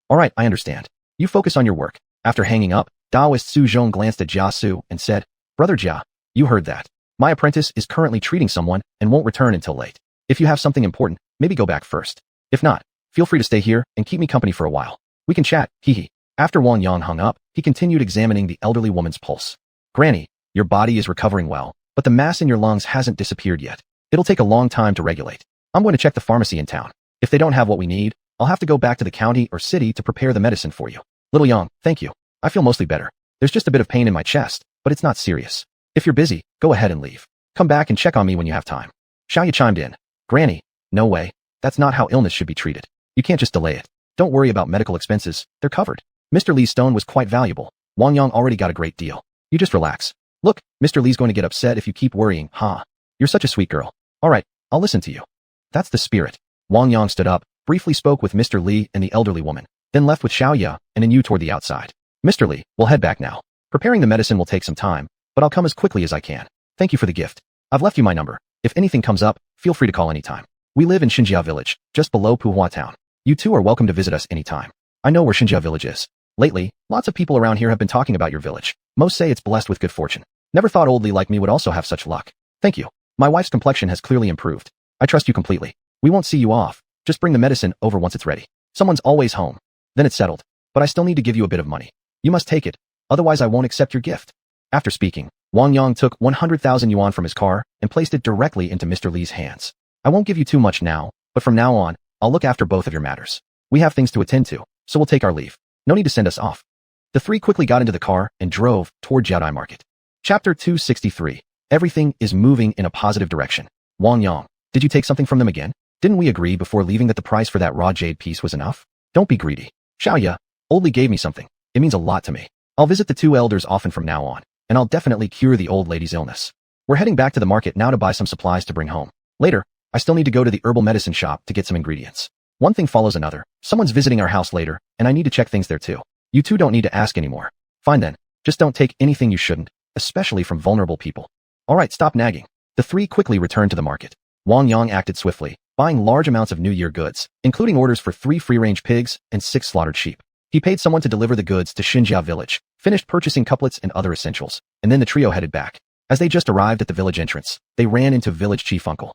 All right, I understand. You focus on your work. After hanging up, Taoist Su Zhong glanced at Jia Su and said, Brother Jia, you heard that. My apprentice is currently treating someone and won't return until late. If you have something important, maybe go back first. If not, feel free to stay here and keep me company for a while. We can chat, hee. After Wang Yang hung up, he continued examining the elderly woman's pulse. Granny, your body is recovering well, but the mass in your lungs hasn't disappeared yet. It'll take a long time to regulate. I'm going to check the pharmacy in town. If they don't have what we need, I'll have to go back to the county or city to prepare the medicine for you. Little Yang, thank you. I feel mostly better. There's just a bit of pain in my chest, but it's not serious. If you're busy, go ahead and leave. Come back and check on me when you have time. Xiaoya chimed in. Granny, no way. That's not how illness should be treated. You can't just delay it. Don't worry about medical expenses. They're covered. Mr. Li's stone was quite valuable. Wang Yang already got a great deal. You just relax. Look, Mr. Li's going to get upset if you keep worrying, huh? You're such a sweet girl. All right, I'll listen to you. That's the spirit. Wang Yang stood up, briefly spoke with Mr. Li and the elderly woman, then left with Xiaoya and Yu toward the outside. Mr. Li, we'll head back now. Preparing the medicine will take some time, but I'll come as quickly as I can. Thank you for the gift. I've left you my number. If anything comes up, feel free to call anytime. We live in Xinjia Village, just below Puhua Town. You two are welcome to visit us anytime. I know where Xinjia Village is. Lately, lots of people around here have been talking about your village. Most say it's blessed with good fortune. Never thought old Li like me would also have such luck. Thank you. My wife's complexion has clearly improved. I trust you completely. We won't see you off. Just bring the medicine over once it's ready. Someone's always home. Then it's settled. But I still need to give you a bit of money. You must take it. Otherwise I won't accept your gift. After speaking, Wang Yang took 100,000 yuan from his car and placed it directly into Mr. Li's hands. I won't give you too much now, but from now on, I'll look after both of your matters. We have things to attend to, so we'll take our leave. No need to send us off. The three quickly got into the car and drove toward Jiaodai Market. Chapter 263. Everything is moving in a positive direction. Wang Yang, did you take something from them again? Didn't we agree before leaving that the price for that raw jade piece was enough? Don't be greedy. Xiaoya, old Li gave me something. It means a lot to me. I'll visit the two elders often from now on, and I'll definitely cure the old lady's illness. We're heading back to the market now to buy some supplies to bring home. Later, I still need to go to the herbal medicine shop to get some ingredients. One thing follows another. Someone's visiting our house later, and I need to check things there too. You two don't need to ask anymore. Fine then. Just don't take anything you shouldn't, especially from vulnerable people. Alright, stop nagging. The three quickly returned to the market. Wang Yang acted swiftly, buying large amounts of New Year goods, including orders for 3 free-range pigs and 6 slaughtered sheep. He paid someone to deliver the goods to Xinjia Village, finished purchasing couplets and other essentials, and then the trio headed back. As they just arrived at the village entrance, they ran into village chief Uncle.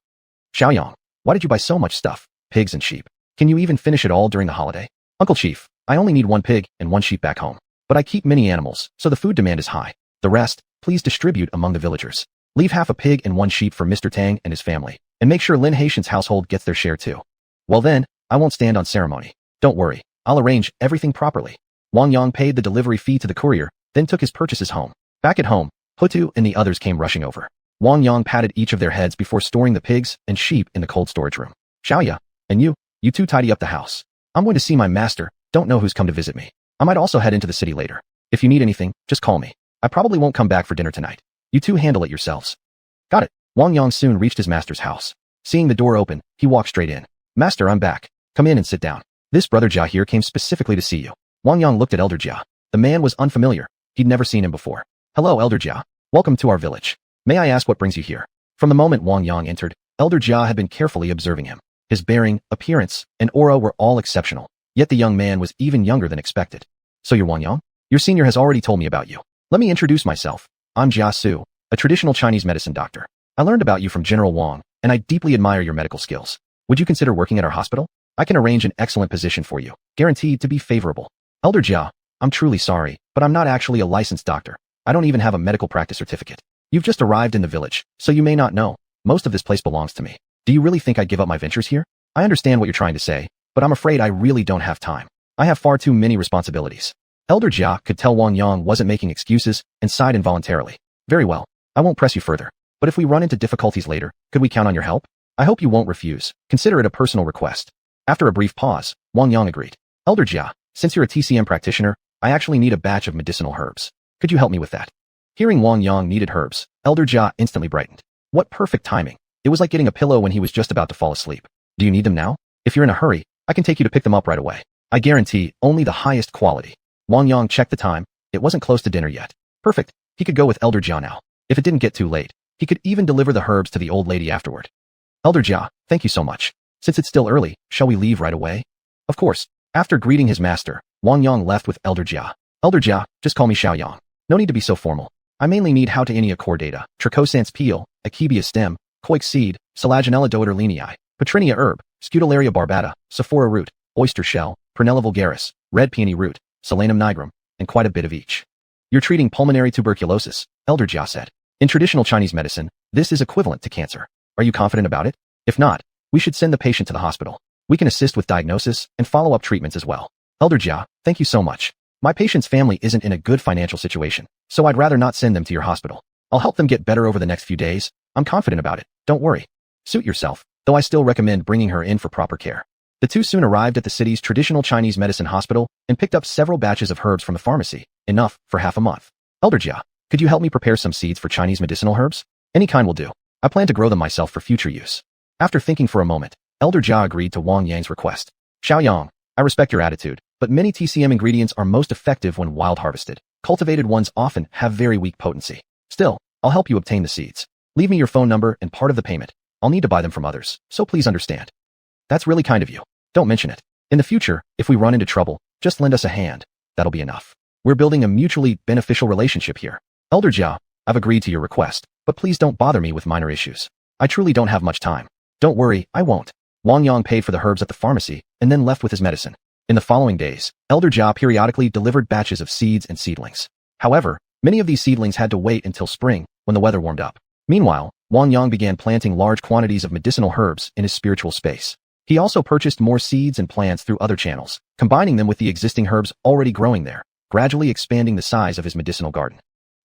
Xiaoyang, why did you buy so much stuff, pigs and sheep? Can you even finish it all during the holiday? Uncle Chief, I only need 1 pig and 1 sheep back home. But I keep many animals, so the food demand is high. The rest, please distribute among the villagers. Leave half a pig and 1 sheep for Mr. Tang and his family, and make sure Lin Haitian's household gets their share too. Well then, I won't stand on ceremony. Don't worry, I'll arrange everything properly. Wang Yang paid the delivery fee to the courier, then took his purchases home. Back at home, Hutu and the others came rushing over. Wang Yang patted each of their heads before storing the pigs and sheep in the cold storage room. Xiaoya, and you two tidy up the house. I'm going to see my master, don't know who's come to visit me. I might also head into the city later. If you need anything, just call me. I probably won't come back for dinner tonight. You two handle it yourselves. Got it. Wang Yang soon reached his master's house. Seeing the door open, he walked straight in. Master, I'm back. Come in and sit down. This brother Jia here came specifically to see you. Wang Yang looked at Elder Jia. The man was unfamiliar. He'd never seen him before. Hello, Elder Jia. Welcome to our village. May I ask what brings you here? From the moment Wang Yang entered, Elder Jia had been carefully observing him. His bearing, appearance, and aura were all exceptional. Yet the young man was even younger than expected. So you're Wang Yang? Your senior has already told me about you. Let me introduce myself. I'm Jia Su, a traditional Chinese medicine doctor. I learned about you from General Wang, and I deeply admire your medical skills. Would you consider working at our hospital? I can arrange an excellent position for you, guaranteed to be favorable. Elder Jia, I'm truly sorry, but I'm not actually a licensed doctor. I don't even have a medical practice certificate. You've just arrived in the village, so you may not know. Most of this place belongs to me. Do you really think I'd give up my ventures here? I understand what you're trying to say, but I'm afraid I really don't have time. I have far too many responsibilities. Elder Jia could tell Wang Yang wasn't making excuses and sighed involuntarily. Very well, I won't press you further. But if we run into difficulties later, could we count on your help? I hope you won't refuse. Consider it a personal request. After a brief pause, Wang Yang agreed. Elder Jia, since you're a TCM practitioner, I actually need a batch of medicinal herbs. Could you help me with that? Hearing Wang Yang needed herbs, Elder Jia instantly brightened. What perfect timing. It was like getting a pillow when he was just about to fall asleep. Do you need them now? If you're in a hurry, I can take you to pick them up right away. I guarantee only the highest quality. Wang Yang checked the time. It wasn't close to dinner yet. Perfect. He could go with Elder Jia now. If it didn't get too late, he could even deliver the herbs to the old lady afterward. Elder Jia, thank you so much. Since it's still early, shall we leave right away? Of course. After greeting his master, Wang Yang left with Elder Jia. Elder Jia, just call me Xiaoyang. No need to be so formal. I mainly need how to Inia core data, Trichosant's peel, Akebia stem, Coix seed, Selaginella doederleinii, Petrinia herb, Scutularia barbata, Sephora root, oyster shell, Prunella vulgaris, red peony root, Solanum nigrum, and quite a bit of each. You're treating pulmonary tuberculosis, Elder Jia said. In traditional Chinese medicine, this is equivalent to cancer. Are you confident about it? If not, we should send the patient to the hospital. We can assist with diagnosis and follow-up treatments as well. Elder Jia, thank you so much. My patient's family isn't in a good financial situation, so I'd rather not send them to your hospital. I'll help them get better over the next few days. I'm confident about it. Don't worry. Suit yourself, though I still recommend bringing her in for proper care. The two soon arrived at the city's traditional Chinese medicine hospital and picked up several batches of herbs from the pharmacy, enough for half a month. Elder Jia, could you help me prepare some seeds for Chinese medicinal herbs? Any kind will do. I plan to grow them myself for future use. After thinking for a moment, Elder Jia agreed to Wang Yang's request. Xiaoyang, I respect your attitude, but many TCM ingredients are most effective when wild harvested. Cultivated ones often have very weak potency. Still, I'll help you obtain the seeds. Leave me your phone number and part of the payment. I'll need to buy them from others, so please understand. That's really kind of you. Don't mention it. In the future, if we run into trouble, just lend us a hand. That'll be enough. We're building a mutually beneficial relationship here. Elder Jia, I've agreed to your request, but please don't bother me with minor issues. I truly don't have much time. Don't worry, I won't. Wang Yang paid for the herbs at the pharmacy and then left with his medicine. In the following days, Elder Jia periodically delivered batches of seeds and seedlings. However, many of these seedlings had to wait until spring, when the weather warmed up. Meanwhile, Wang Yang began planting large quantities of medicinal herbs in his spiritual space. He also purchased more seeds and plants through other channels, combining them with the existing herbs already growing there, gradually expanding the size of his medicinal garden.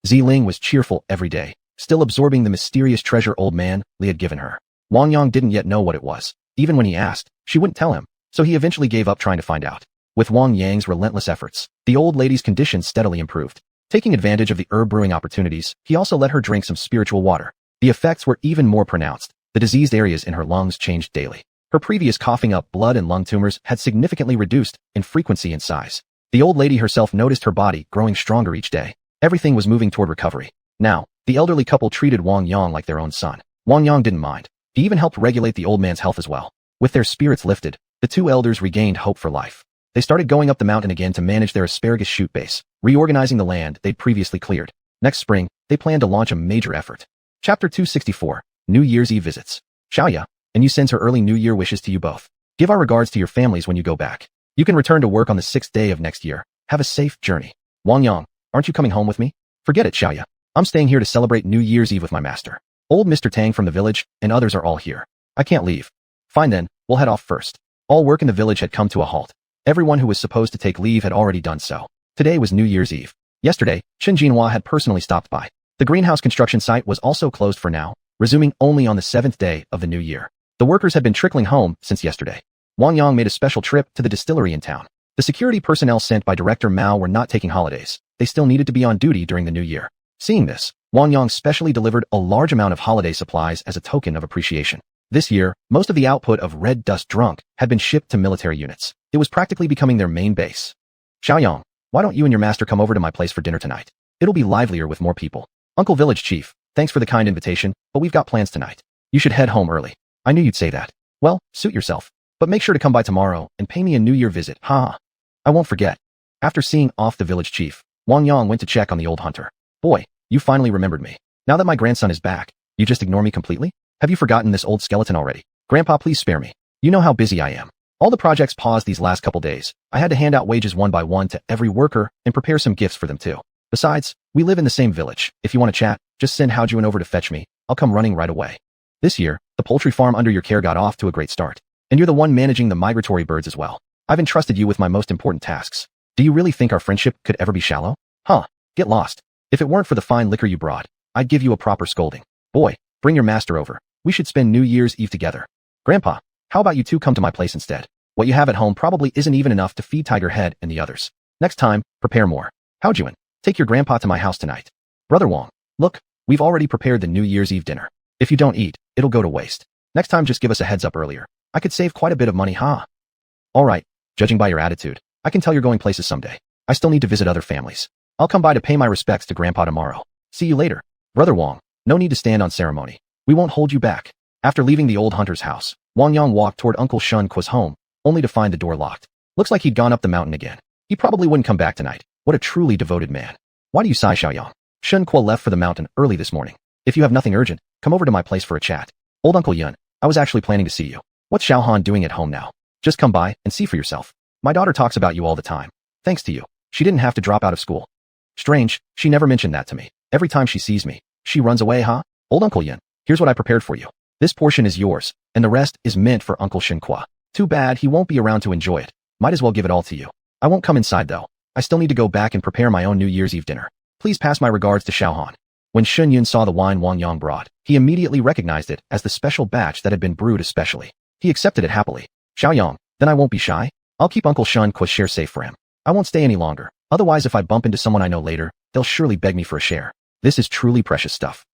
Ziling was cheerful every day, still absorbing the mysterious treasure old man Li had given her. Wang Yang didn't yet know what it was. Even when he asked, she wouldn't tell him, so he eventually gave up trying to find out. With Wang Yang's relentless efforts, the old lady's condition steadily improved. Taking advantage of the herb brewing opportunities, he also let her drink some spiritual water. The effects were even more pronounced. The diseased areas in her lungs changed daily. Her previous coughing up blood and lung tumors had significantly reduced in frequency and size. The old lady herself noticed her body growing stronger each day. Everything was moving toward recovery. Now, the elderly couple treated Wang Yang like their own son. Wang Yang didn't mind. He even helped regulate the old man's health as well. With their spirits lifted, the two elders regained hope for life. They started going up the mountain again to manage their asparagus shoot base, reorganizing the land they'd previously cleared. Next spring, they planned to launch a major effort. Chapter 264, New Year's Eve Visits. Xiaoya, and you sends her early New Year wishes to you both. Give our regards to your families when you go back. You can return to work on the 6th day of next year. Have a safe journey. Wang Yang, aren't you coming home with me? Forget it, Xiaoya. I'm staying here to celebrate New Year's Eve with my master. Old Mr. Tang from the village and others are all here. I can't leave. Fine then, we'll head off first. All work in the village had come to a halt. Everyone who was supposed to take leave had already done so. Today was New Year's Eve. Yesterday, Chen Jinhua had personally stopped by. The greenhouse construction site was also closed for now, resuming only on the 7th day of the new year. The workers had been trickling home since yesterday. Wang Yang made a special trip to the distillery in town. The security personnel sent by Director Mao were not taking holidays. They still needed to be on duty during the new year. Seeing this, Wang Yang specially delivered a large amount of holiday supplies as a token of appreciation. This year, most of the output of Red Dust Drunk had been shipped to military units. It was practically becoming their main base. Xiaoyang, why don't you and your master come over to my place for dinner tonight? It'll be livelier with more people. Uncle Village Chief, thanks for the kind invitation, but we've got plans tonight. You should head home early. I knew you'd say that. Well, suit yourself. But make sure to come by tomorrow and pay me a New Year visit, ha. I won't forget. After seeing off the village chief, Wang Yang went to check on the old hunter. Boy, you finally remembered me. Now that my grandson is back, you just ignore me completely? Have you forgotten this old skeleton already? Grandpa, please spare me. You know how busy I am. All the projects paused these last couple days. I had to hand out wages one by one to every worker and prepare some gifts for them too. Besides, we live in the same village. If you want to chat, just send Haojuan over to fetch me. I'll come running right away. This year, the poultry farm under your care got off to a great start. And you're the one managing the migratory birds as well. I've entrusted you with my most important tasks. Do you really think our friendship could ever be shallow? Huh, get lost. If it weren't for the fine liquor you brought, I'd give you a proper scolding. Boy, bring your master over. We should spend New Year's Eve together. Grandpa, how about you two come to my place instead? What you have at home probably isn't even enough to feed Tiger Head and the others. Next time, prepare more. Haojuan, take your grandpa to my house tonight. Brother Wong, look, we've already prepared the New Year's Eve dinner. If you don't eat, it'll go to waste. Next time just give us a heads up earlier. I could save quite a bit of money, huh? Alright, judging by your attitude, I can tell you're going places someday. I still need to visit other families. I'll come by to pay my respects to Grandpa tomorrow. See you later. Brother Wong, no need to stand on ceremony. We won't hold you back. After leaving the old hunter's house, Wang Yang walked toward Uncle Shun Qua's home, only to find the door locked. Looks like he'd gone up the mountain again. He probably wouldn't come back tonight. What a truly devoted man. Why do you sigh, Xiaoyang? Shen Kuo left for the mountain early this morning. If you have nothing urgent, come over to my place for a chat. Old Uncle Yun, I was actually planning to see you. What's Xiaohan doing at home now? Just come by and see for yourself. My daughter talks about you all the time. Thanks to you, she didn't have to drop out of school. Strange, she never mentioned that to me. Every time she sees me, she runs away, huh? Old Uncle Yun, here's what I prepared for you. This portion is yours, and the rest is meant for Uncle Shen Kuo. Too bad he won't be around to enjoy it. Might as well give it all to you. I won't come inside though. I still need to go back and prepare my own New Year's Eve dinner. Please pass my regards to Xiaohan. When Shen Yun saw the wine Wang Yang brought, he immediately recognized it as the special batch that had been brewed especially. He accepted it happily. Xiaoyang, then I won't be shy. I'll keep Uncle Shen Kuo's share safe for him. I won't stay any longer. Otherwise, if I bump into someone I know later, they'll surely beg me for a share. This is truly precious stuff.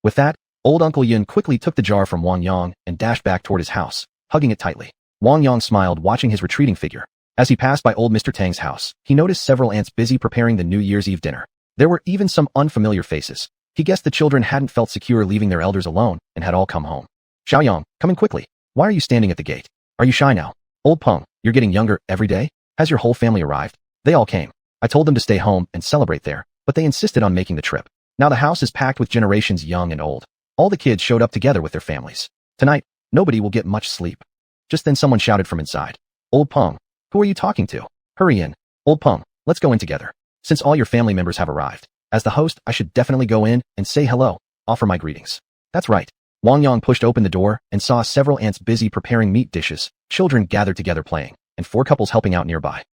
With that, old Uncle Yun quickly took the jar from Wang Yang and dashed back toward his house, hugging it tightly. Wang Yang smiled watching his retreating figure. As he passed by old Mr. Tang's house, he noticed several aunts busy preparing the New Year's Eve dinner. There were even some unfamiliar faces. He guessed the children hadn't felt secure leaving their elders alone and had all come home. Xiaoyang, come in quickly. Why are you standing at the gate? Are you shy now? Old Peng, you're getting younger every day? Has your whole family arrived? They all came. I told them to stay home and celebrate there, but they insisted on making the trip. Now the house is packed with generations young and old. All the kids showed up together with their families. Tonight, nobody will get much sleep. Just then someone shouted from inside. Old Peng, who are you talking to? Hurry in. Old Peng, let's go in together. Since all your family members have arrived, as the host, I should definitely go in and say hello, offer my greetings. That's right. Wang Yang pushed open the door and saw several aunts busy preparing meat dishes, children gathered together playing, and 4 couples helping out nearby.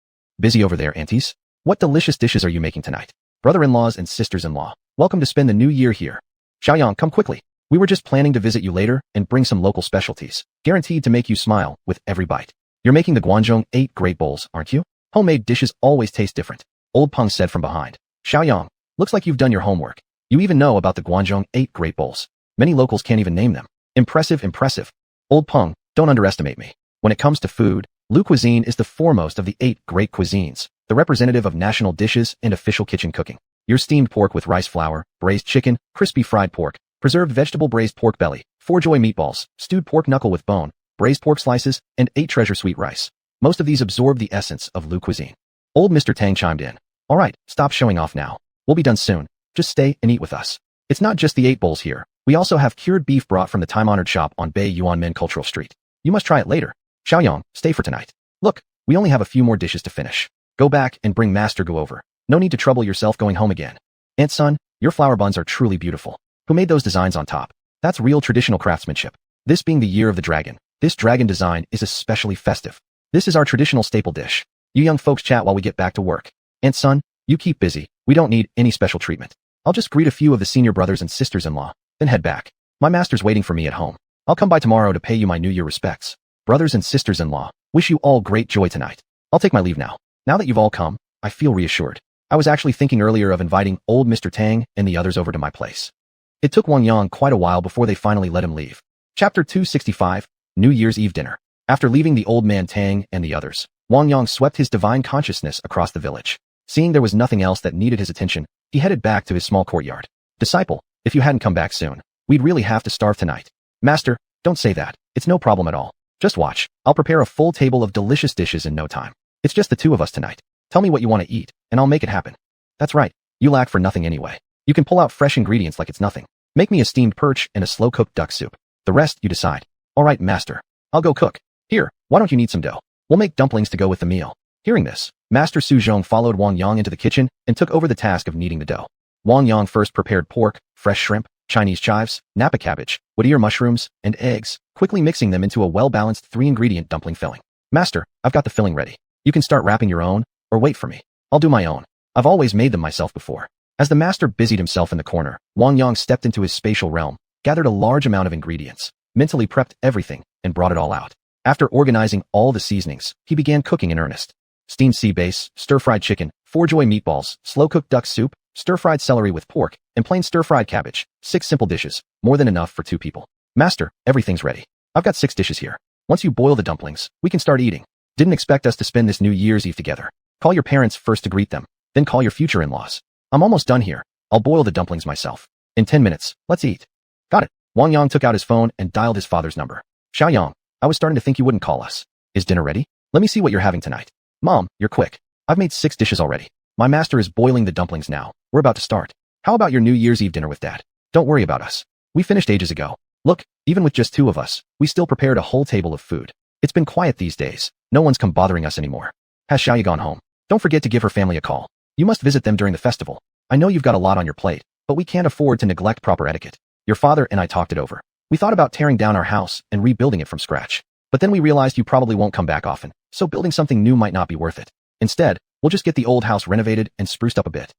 Busy over there, aunties? What delicious dishes are you making tonight? Brother-in-laws and sisters-in-law, welcome to spend the new year here. Xiaoyang, come quickly. We were just planning to visit you later and bring some local specialties, guaranteed to make you smile with every bite. You're making the Guangzhong 8 great bowls, aren't you? Homemade dishes always taste different. Old Peng said from behind. Xiaoyang, looks like you've done your homework. You even know about the Guangzhong 8 great bowls. Many locals can't even name them. Impressive, impressive. Old Peng, don't underestimate me. When it comes to food, Lu cuisine is the foremost of the 8 great cuisines, the representative of national dishes and official kitchen cooking. Your steamed pork with rice flour, braised chicken, crispy fried pork, preserved vegetable braised pork belly, 4 joy meatballs, stewed pork knuckle with bone, braised pork slices, and 8 treasure sweet rice. Most of these absorb the essence of Lu cuisine. Old Mr. Tang chimed in. All right, stop showing off now. We'll be done soon. Just stay and eat with us. It's not just the 8 bowls here. We also have cured beef brought from the time-honored shop on Bei Yuanmen Cultural Street. You must try it later. Xiaoyang, stay for tonight. Look, we only have a few more dishes to finish. Go back and bring Master Gu over. No need to trouble yourself going home again. Aunt Sun, your flower buns are truly beautiful. Who made those designs on top? That's real traditional craftsmanship. This being the year of the dragon, this dragon design is especially festive. This is our traditional staple dish. You young folks chat while we get back to work. Aunt Sun, you keep busy. We don't need any special treatment. I'll just greet a few of the senior brothers and sisters-in-law, then head back. My master's waiting for me at home. I'll come by tomorrow to pay you my New Year respects. Brothers and sisters-in-law, wish you all great joy tonight. I'll take my leave now. Now that you've all come, I feel reassured. I was actually thinking earlier of inviting old Mr. Tang and the others over to my place. It took Wang Yang quite a while before they finally let him leave. Chapter 265, New Year's Eve Dinner. After leaving the old man Tang and the others, Wang Yang swept his divine consciousness across the village. Seeing there was nothing else that needed his attention, he headed back to his small courtyard. Disciple, if you hadn't come back soon, we'd really have to starve tonight. Master, don't say that. It's no problem at all. Just watch. I'll prepare a full table of delicious dishes in no time. It's just the 2 of us tonight. Tell me what you want to eat, and I'll make it happen. That's right. You lack for nothing anyway. You can pull out fresh ingredients like it's nothing. Make me a steamed perch and a slow-cooked duck soup. The rest, you decide. All right, master. I'll go cook. Here, why don't you knead some dough? We'll make dumplings to go with the meal. Hearing this, Master Su Zhong followed Wang Yang into the kitchen and took over the task of kneading the dough. Wang Yang first prepared pork, fresh shrimp, Chinese chives, napa cabbage, wood ear mushrooms, and eggs, quickly mixing them into a well-balanced 3-ingredient dumpling filling. Master, I've got the filling ready. You can start wrapping your own, or wait for me. I'll do my own. I've always made them myself before. As the master busied himself in the corner, Wang Yang stepped into his spatial realm, gathered a large amount of ingredients, mentally prepped everything, and brought it all out. After organizing all the seasonings, he began cooking in earnest. Steamed sea bass, stir-fried chicken, 4 joy meatballs, slow-cooked duck soup, stir-fried celery with pork, and plain stir-fried cabbage. 6 simple dishes, more than enough for 2 people. Master, everything's ready. I've got 6 dishes here. Once you boil the dumplings, we can start eating. Didn't expect us to spend this New Year's Eve together. Call your parents first to greet them, then call your future in-laws. I'm almost done here. I'll boil the dumplings myself. In 10 minutes, let's eat. Got it. Wang Yang took out his phone and dialed his father's number. Xiaoyang, I was starting to think you wouldn't call us. Is dinner ready? Let me see what you're having tonight. Mom, you're quick. I've made 6 dishes already. My master is boiling the dumplings now. We're about to start. How about your New Year's Eve dinner with Dad? Don't worry about us. We finished ages ago. Look, even with just 2 of us, we still prepared a whole table of food. It's been quiet these days. No one's come bothering us anymore. Has Xiaoya gone home? Don't forget to give her family a call. You must visit them during the festival. I know you've got a lot on your plate, but we can't afford to neglect proper etiquette. Your father and I talked it over. We thought about tearing down our house and rebuilding it from scratch. But then we realized you probably won't come back often, so building something new might not be worth it. Instead, we'll just get the old house renovated and spruced up a bit.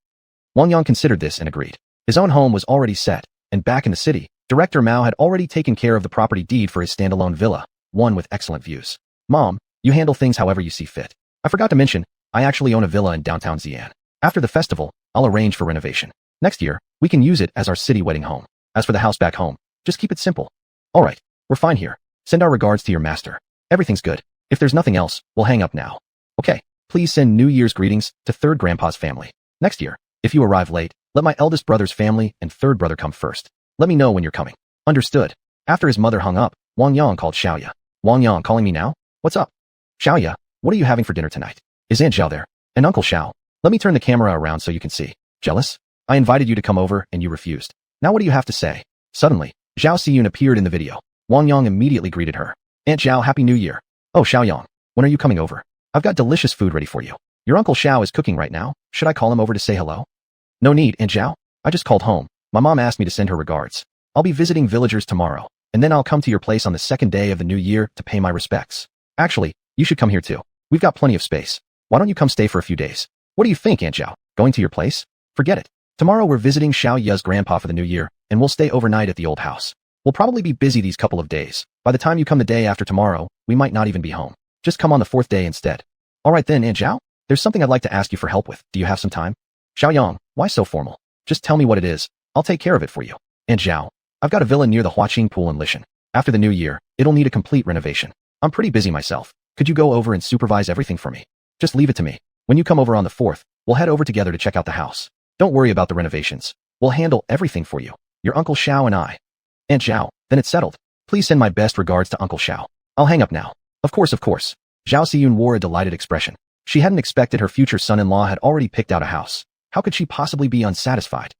Wang Yang considered this and agreed. His own home was already set, and back in the city, Director Mao had already taken care of the property deed for his standalone villa, one with excellent views. Mom, you handle things however you see fit. I forgot to mention, I actually own a villa in downtown Xi'an. After the festival, I'll arrange for renovation. Next year, we can use it as our city wedding home. As for the house back home, just keep it simple. All right, we're fine here. Send our regards to your master. Everything's good. If there's nothing else, we'll hang up now. Okay, please send New Year's greetings to 3rd Grandpa's family. Next year, if you arrive late, let my eldest brother's family and 3rd brother come first. Let me know when you're coming. Understood. After his mother hung up, Wang Yang called Xiaoya. Wang Yang calling me now? What's up? Xiaoya, what are you having for dinner tonight? Is Aunt Xiao there? And Uncle Xiao? Let me turn the camera around so you can see. Jealous? I invited you to come over and you refused. Now what do you have to say? Suddenly, Zhao Xiyun appeared in the video. Wang Yang immediately greeted her. Aunt Xiao, Happy New Year. Oh, Xiaoyang, when are you coming over? I've got delicious food ready for you. Your Uncle Xiao is cooking right now. Should I call him over to say hello? No need, Aunt Xiao. I just called home. My mom asked me to send her regards. I'll be visiting villagers tomorrow, and then I'll come to your place on the 2nd day of the new year to pay my respects. Actually, you should come here too. We've got plenty of space. Why don't you come stay for a few days? What do you think, Aunt Xiao? Going to your place? Forget it. Tomorrow we're visiting Xiao Ya's grandpa for the new year, and we'll stay overnight at the old house. We'll probably be busy these couple of days. By the time you come the day after tomorrow, we might not even be home. Just come on the 4th day instead. All right then, Aunt Xiao. There's something I'd like to ask you for help with. Do you have some time? Xiaoyang, why so formal? Just tell me what it is. I'll take care of it for you. Aunt Xiao, I've got a villa near the Huaqing pool in Lishan. After the new year, it'll need a complete renovation. I'm pretty busy myself. Could you go over and supervise everything for me? Just leave it to me. When you come over on the 4th, we'll head over together to check out the house. Don't worry about the renovations. We'll handle everything for you. Your Uncle Xiao and I. Aunt Xiao, then it's settled. Please send my best regards to Uncle Xiao. I'll hang up now. Of course. Zhao Xiyun wore a delighted expression. She hadn't expected her future son-in-law had already picked out a house. How could she possibly be unsatisfied?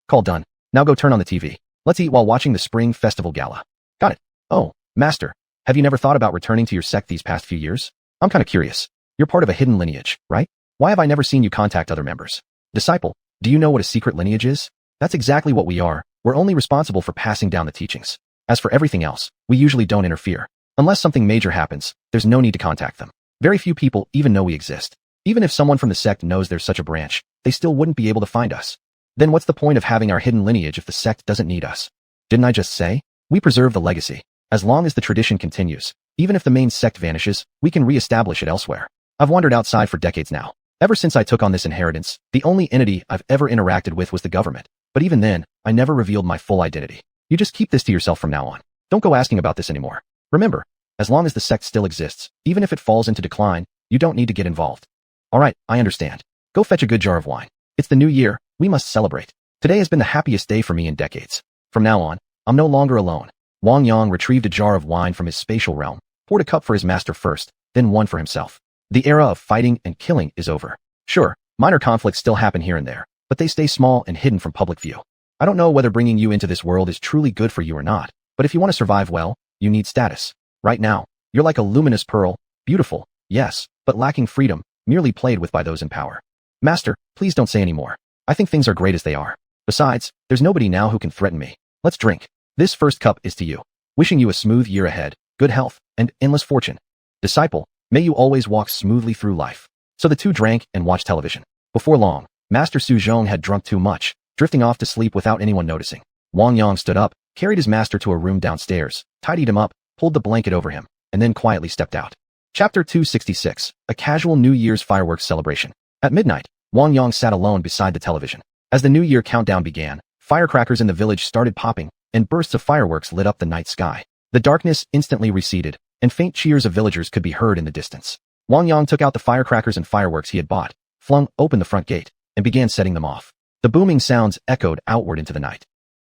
Call done. Now go turn on the TV. Let's eat while watching the Spring Festival Gala. Got it. Oh, Master, have you never thought about returning to your sect these past few years? I'm kinda curious. You're part of a hidden lineage, right? Why have I never seen you contact other members? Disciple, do you know what a secret lineage is? That's exactly what we are. We're only responsible for passing down the teachings. As for everything else, we usually don't interfere. Unless something major happens, there's no need to contact them. Very few people even know we exist. Even if someone from the sect knows there's such a branch, they still wouldn't be able to find us. Then what's the point of having our hidden lineage if the sect doesn't need us? Didn't I just say? We preserve the legacy. As long as the tradition continues, even if the main sect vanishes, we can re-establish it elsewhere. I've wandered outside for decades now. Ever since I took on this inheritance, the only entity I've ever interacted with was the government. But even then, I never revealed my full identity. You just keep this to yourself from now on. Don't go asking about this anymore. Remember, as long as the sect still exists, even if it falls into decline, you don't need to get involved. All right, I understand. Go fetch a good jar of wine. It's the new year, we must celebrate. Today has been the happiest day for me in decades. From now on, I'm no longer alone. Wang Yang retrieved a jar of wine from his spatial realm, poured a cup for his master first, then one for himself. The era of fighting and killing is over. Sure, minor conflicts still happen here and there, but they stay small and hidden from public view. I don't know whether bringing you into this world is truly good for you or not, but if you want to survive well, you need status. Right now, you're like a luminous pearl, beautiful, yes, but lacking freedom, merely played with by those in power. Master, please don't say any more. I think things are great as they are. Besides, there's nobody now who can threaten me. Let's drink. This first cup is to you. Wishing you a smooth year ahead, good health, and endless fortune. Disciple, may you always walk smoothly through life. So the two drank and watched television. Before long, Master Su Zhong had drunk too much, drifting off to sleep without anyone noticing. Wang Yang stood up, carried his master to a room downstairs, tidied him up, pulled the blanket over him, and then quietly stepped out. Chapter 266, a casual New Year's fireworks celebration. At midnight, Wang Yang sat alone beside the television. As the New Year countdown began, firecrackers in the village started popping, and bursts of fireworks lit up the night sky. The darkness instantly receded, and faint cheers of villagers could be heard in the distance. Wang Yang took out the firecrackers and fireworks he had bought, flung open the front gate, and began setting them off. The booming sounds echoed outward into the night.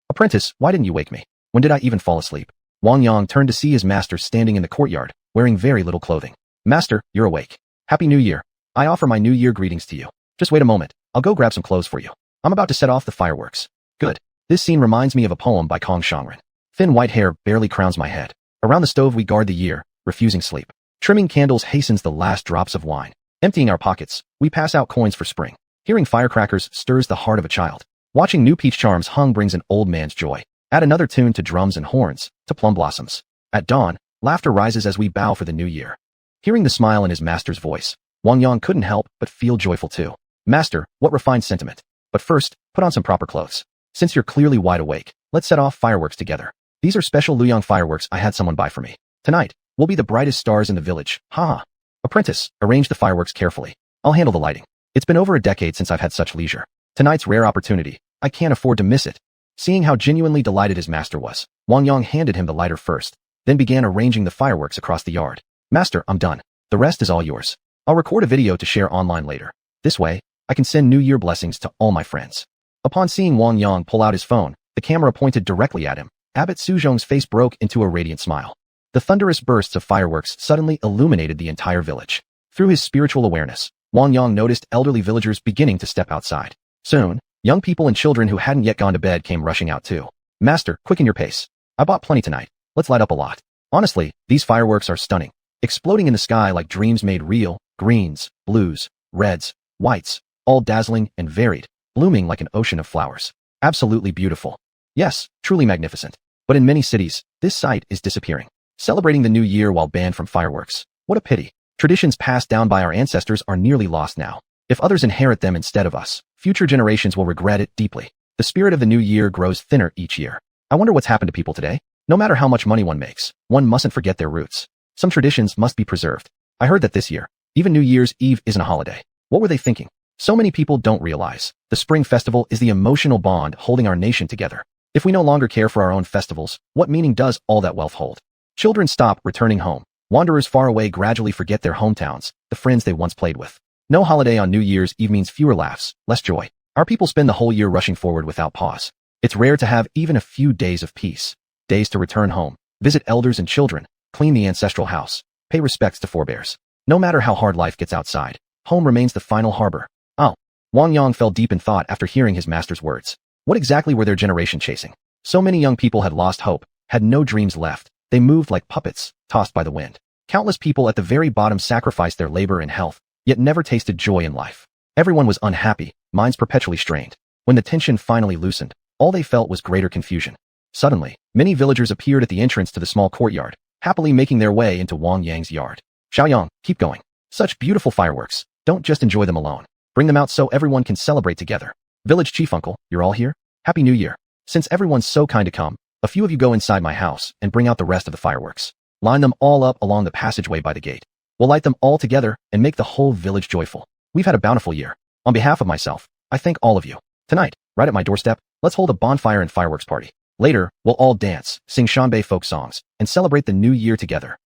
Apprentice, why didn't you wake me? When did I even fall asleep? Wang Yang turned to see his master standing in the courtyard, wearing very little clothing. Master, you're awake. Happy New Year. I offer my New Year greetings to you. Just wait a moment. I'll go grab some clothes for you. I'm about to set off the fireworks. Good. This scene reminds me of a poem by Kong Shangren. Thin white hair barely crowns my head. Around the stove we guard the year, refusing sleep. Trimming candles hastens the last drops of wine. Emptying our pockets, we pass out coins for spring. Hearing firecrackers stirs the heart of a child. Watching new peach charms hung brings an old man's joy. Add another tune to drums and horns, to plum blossoms. At dawn, laughter rises as we bow for the new year. Hearing the smile in his master's voice, Wang Yang couldn't help but feel joyful too. Master, what refined sentiment. But first, put on some proper clothes. Since you're clearly wide awake, let's set off fireworks together. These are special Luoyang fireworks I had someone buy for me. Tonight, we'll be the brightest stars in the village. Ha ha. Apprentice, arrange the fireworks carefully. I'll handle the lighting. It's been over a decade since I've had such leisure. Tonight's rare opportunity. I can't afford to miss it. Seeing how genuinely delighted his master was, Wang Yang handed him the lighter first, then began arranging the fireworks across the yard. Master, I'm done. The rest is all yours. I'll record a video to share online later. This way, I can send New Year blessings to all my friends. Upon seeing Wang Yang pull out his phone, the camera pointed directly at him. Abbot Suzhong's face broke into a radiant smile. The thunderous bursts of fireworks suddenly illuminated the entire village. Through his spiritual awareness, Wang Yang noticed elderly villagers beginning to step outside. Soon, young people and children who hadn't yet gone to bed came rushing out too. Master, quicken your pace. I bought plenty tonight. Let's light up a lot. Honestly, these fireworks are stunning. Exploding in the sky like dreams made real, greens, blues, reds, whites, all dazzling and varied, blooming like an ocean of flowers. Absolutely beautiful. Yes, truly magnificent. But in many cities, this sight is disappearing. Celebrating the new year while banned from fireworks. What a pity. Traditions passed down by our ancestors are nearly lost now. If others inherit them instead of us, future generations will regret it deeply. The spirit of the new year grows thinner each year. I wonder what's happened to people today. No matter how much money one makes, one mustn't forget their roots. Some traditions must be preserved. I heard that this year, even New Year's Eve isn't a holiday. What were they thinking? So many people don't realize. The Spring Festival is the emotional bond holding our nation together. If we no longer care for our own festivals, what meaning does all that wealth hold? Children stop returning home. Wanderers far away gradually forget their hometowns, the friends they once played with. No holiday on New Year's Eve means fewer laughs, less joy. Our people spend the whole year rushing forward without pause. It's rare to have even a few days of peace. Days to return home, visit elders and children, clean the ancestral house, pay respects to forebears. No matter how hard life gets outside, home remains the final harbor. Oh. Wang Yang fell deep in thought after hearing his master's words. What exactly were their generation chasing? So many young people had lost hope, had no dreams left. They moved like puppets, tossed by the wind. Countless people at the very bottom sacrificed their labor and health, yet never tasted joy in life. Everyone was unhappy, minds perpetually strained. When the tension finally loosened, all they felt was greater confusion. Suddenly, many villagers appeared at the entrance to the small courtyard, happily making their way into Wang Yang's yard. Xiaoyang, keep going. Such beautiful fireworks. Don't just enjoy them alone. Bring them out so everyone can celebrate together. Village chief uncle, you're all here? Happy New Year. Since everyone's so kind to come, a few of you go inside my house and bring out the rest of the fireworks. Line them all up along the passageway by the gate. We'll light them all together and make the whole village joyful. We've had a bountiful year. On behalf of myself, I thank all of you. Tonight, right at my doorstep, let's hold a bonfire and fireworks party. Later, we'll all dance, sing Shanbei folk songs, and celebrate the new year together.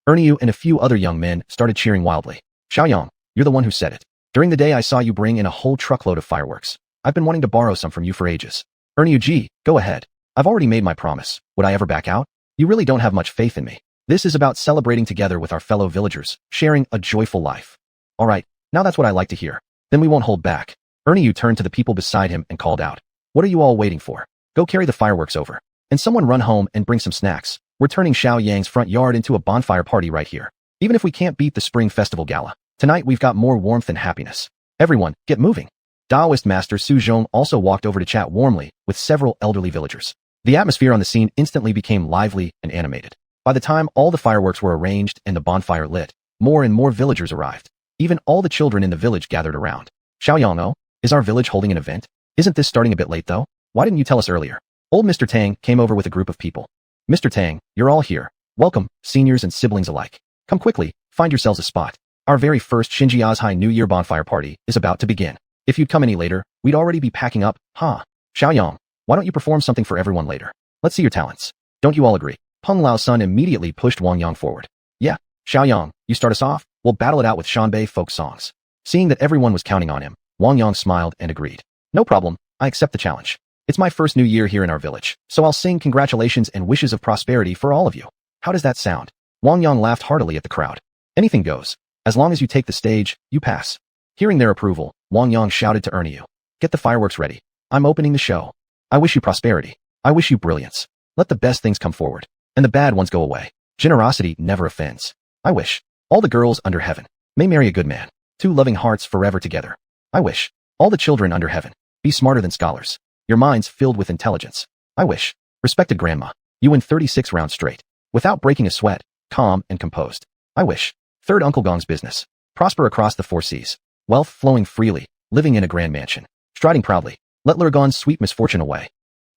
Erniu and a few other young men started cheering wildly. Xiaoyang, you're the one who said it. During the day I saw you bring in a whole truckload of fireworks. I've been wanting to borrow some from you for ages. Erniu G, go ahead. I've already made my promise. Would I ever back out? You really don't have much faith in me. This is about celebrating together with our fellow villagers, sharing a joyful life. Alright, now that's what I like to hear. Then we won't hold back. Erniu turned to the people beside him and called out. What are you all waiting for? Go carry the fireworks over. And someone run home and bring some snacks. We're turning Xiao Yang's front yard into a bonfire party right here. Even if we can't beat the Spring Festival Gala, tonight we've got more warmth and happiness. Everyone, get moving. Taoist Master Su Zhong also walked over to chat warmly with several elderly villagers. The atmosphere on the scene instantly became lively and animated. By the time all the fireworks were arranged and the bonfire lit, more and more villagers arrived. Even all the children in the village gathered around. Xiaoyang, is our village holding an event? Isn't this starting a bit late though? Why didn't you tell us earlier? Old Mr. Tang came over with a group of people. Mr. Tang, you're all here. Welcome, seniors and siblings alike. Come quickly, find yourselves a spot. Our very first Xinjiazhai New Year bonfire party is about to begin. If you'd come any later, we'd already be packing up, huh? Xiaoyang, why don't you perform something for everyone later? Let's see your talents. Don't you all agree? Peng Lao Sun immediately pushed Wang Yang forward. Yeah, Xiaoyang, you start us off, we'll battle it out with Shanbei folk songs. Seeing that everyone was counting on him, Wang Yang smiled and agreed. No problem, I accept the challenge. It's my first new year here in our village, so I'll sing congratulations and wishes of prosperity for all of you. How does that sound? Wang Yang laughed heartily at the crowd. Anything goes. As long as you take the stage, you pass. Hearing their approval, Wang Yang shouted to Ernyu. Get the fireworks ready. I'm opening the show. I wish you prosperity. I wish you brilliance. Let the best things come forward, and the bad ones go away. Generosity never offends. I wish all the girls under heaven may marry a good man. 2 loving hearts forever together. I wish all the children under heaven be smarter than scholars. Your minds filled with intelligence. I wish. Respected grandma, you win 36 rounds straight, without breaking a sweat, calm and composed. I wish. Third Uncle Gong's business. Prosper across the 4 seas. Wealth flowing freely, living in a grand mansion. Striding proudly. Let Lurgon's sweet misfortune away.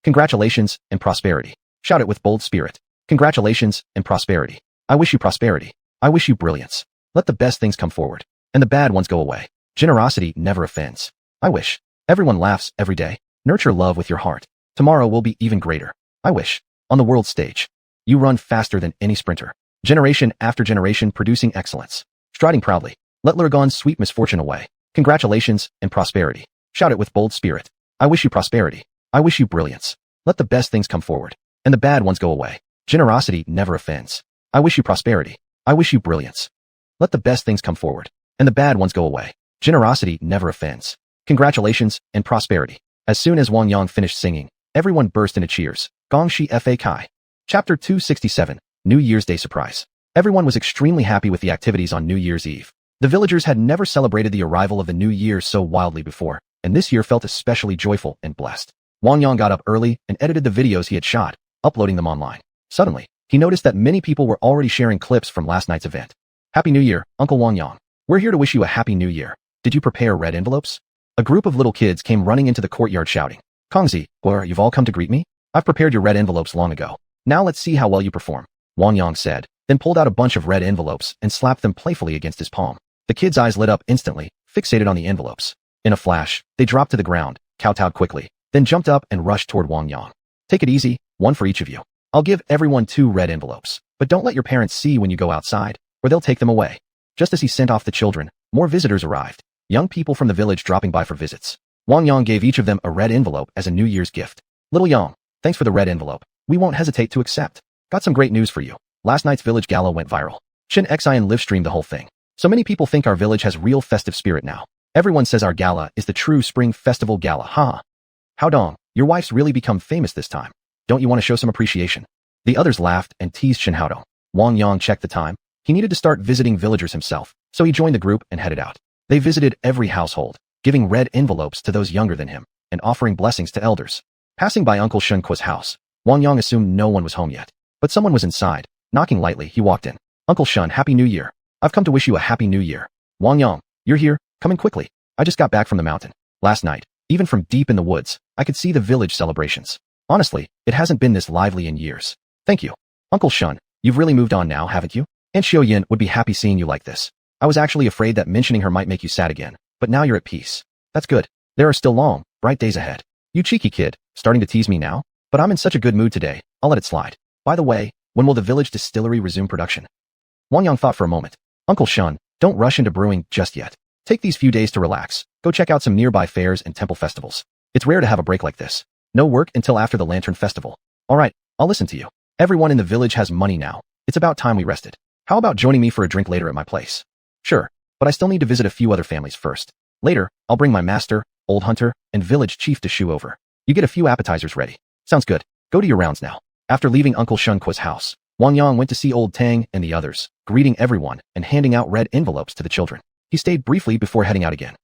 Congratulations and prosperity. Shout it with bold spirit. Congratulations and prosperity. I wish you prosperity. I wish you brilliance. Let the best things come forward, and the bad ones go away. Generosity never offends. I wish. Everyone laughs every day. Nurture love with your heart. Tomorrow will be even greater. I wish. On the world stage. You run faster than any sprinter. Generation after generation producing excellence. Striding proudly. Let Lurgon's sweet misfortune away. Congratulations and prosperity. Shout it with bold spirit. I wish you prosperity. I wish you brilliance. Let the best things come forward, and the bad ones go away. Generosity never offends. I wish you prosperity. I wish you brilliance. Let the best things come forward, and the bad ones go away. Generosity never offends. Congratulations and prosperity. As soon as Wang Yang finished singing, everyone burst into cheers. Gong Shi Fa Kai. Chapter 267. New Year's Day Surprise. Everyone was extremely happy with the activities on New Year's Eve. The villagers had never celebrated the arrival of the new year so wildly before, and this year felt especially joyful and blessed. Wang Yang got up early and edited the videos he had shot, uploading them online. Suddenly, he noticed that many people were already sharing clips from last night's event. Happy New Year, Uncle Wang Yang. We're here to wish you a Happy New Year. Did you prepare red envelopes? A group of little kids came running into the courtyard shouting, Kongzi, where you've all come to greet me? I've prepared your red envelopes long ago. Now let's see how well you perform. Wang Yang said, then pulled out a bunch of red envelopes and slapped them playfully against his palm. The kids' eyes lit up instantly, fixated on the envelopes. In a flash, they dropped to the ground, kowtowed quickly, then jumped up and rushed toward Wang Yang. Take it easy, one for each of you. I'll give everyone 2 red envelopes, but don't let your parents see when you go outside, or they'll take them away. Just as he sent off the children, more visitors arrived, young people from the village dropping by for visits. Wang Yang gave each of them a red envelope as a New Year's gift. Little Yang, thanks for the red envelope. We won't hesitate to accept. Got some great news for you. Last night's village gala went viral. xiuxian live-streamed the whole thing. So many people think our village has real festive spirit now. Everyone says our gala is the true spring festival gala, huh? How dong, your wife's really become famous this time. Don't you want to show some appreciation? The others laughed and teased Shenhaodong. Wang Yang checked the time. He needed to start visiting villagers himself, so he joined the group and headed out. They visited every household, giving red envelopes to those younger than him, and offering blessings to elders. Passing by Uncle Shunqua's house, Wang Yang assumed no one was home yet. But someone was inside. Knocking lightly, he walked in. Uncle Shun, Happy New Year. I've come to wish you a Happy New Year. Wang Yang, you're here? Come in quickly. I just got back from the mountain. Last night, even from deep in the woods, I could see the village celebrations. Honestly, it hasn't been this lively in years. Thank you. Uncle Shun, you've really moved on now, haven't you? Aunt Xiuxian would be happy seeing you like this. I was actually afraid that mentioning her might make you sad again, but now you're at peace. That's good. There are still long, bright days ahead. You cheeky kid, starting to tease me now? But I'm in such a good mood today, I'll let it slide. By the way, when will the village distillery resume production? Wang Yang thought for a moment. Uncle Shun, don't rush into brewing just yet. Take these few days to relax. Go check out some nearby fairs and temple festivals. It's rare to have a break like this. No work until after the Lantern Festival. All right, I'll listen to you. Everyone in the village has money now. It's about time we rested. How about joining me for a drink later at my place? Sure, but I still need to visit a few other families first. Later, I'll bring my master, old hunter, and village chief to Shu over. You get a few appetizers ready. Sounds good. Go to your rounds now. After leaving Uncle Shunqua's house, Wang Yang went to see Old Tang and the others, greeting everyone and handing out red envelopes to the children. He stayed briefly before heading out again.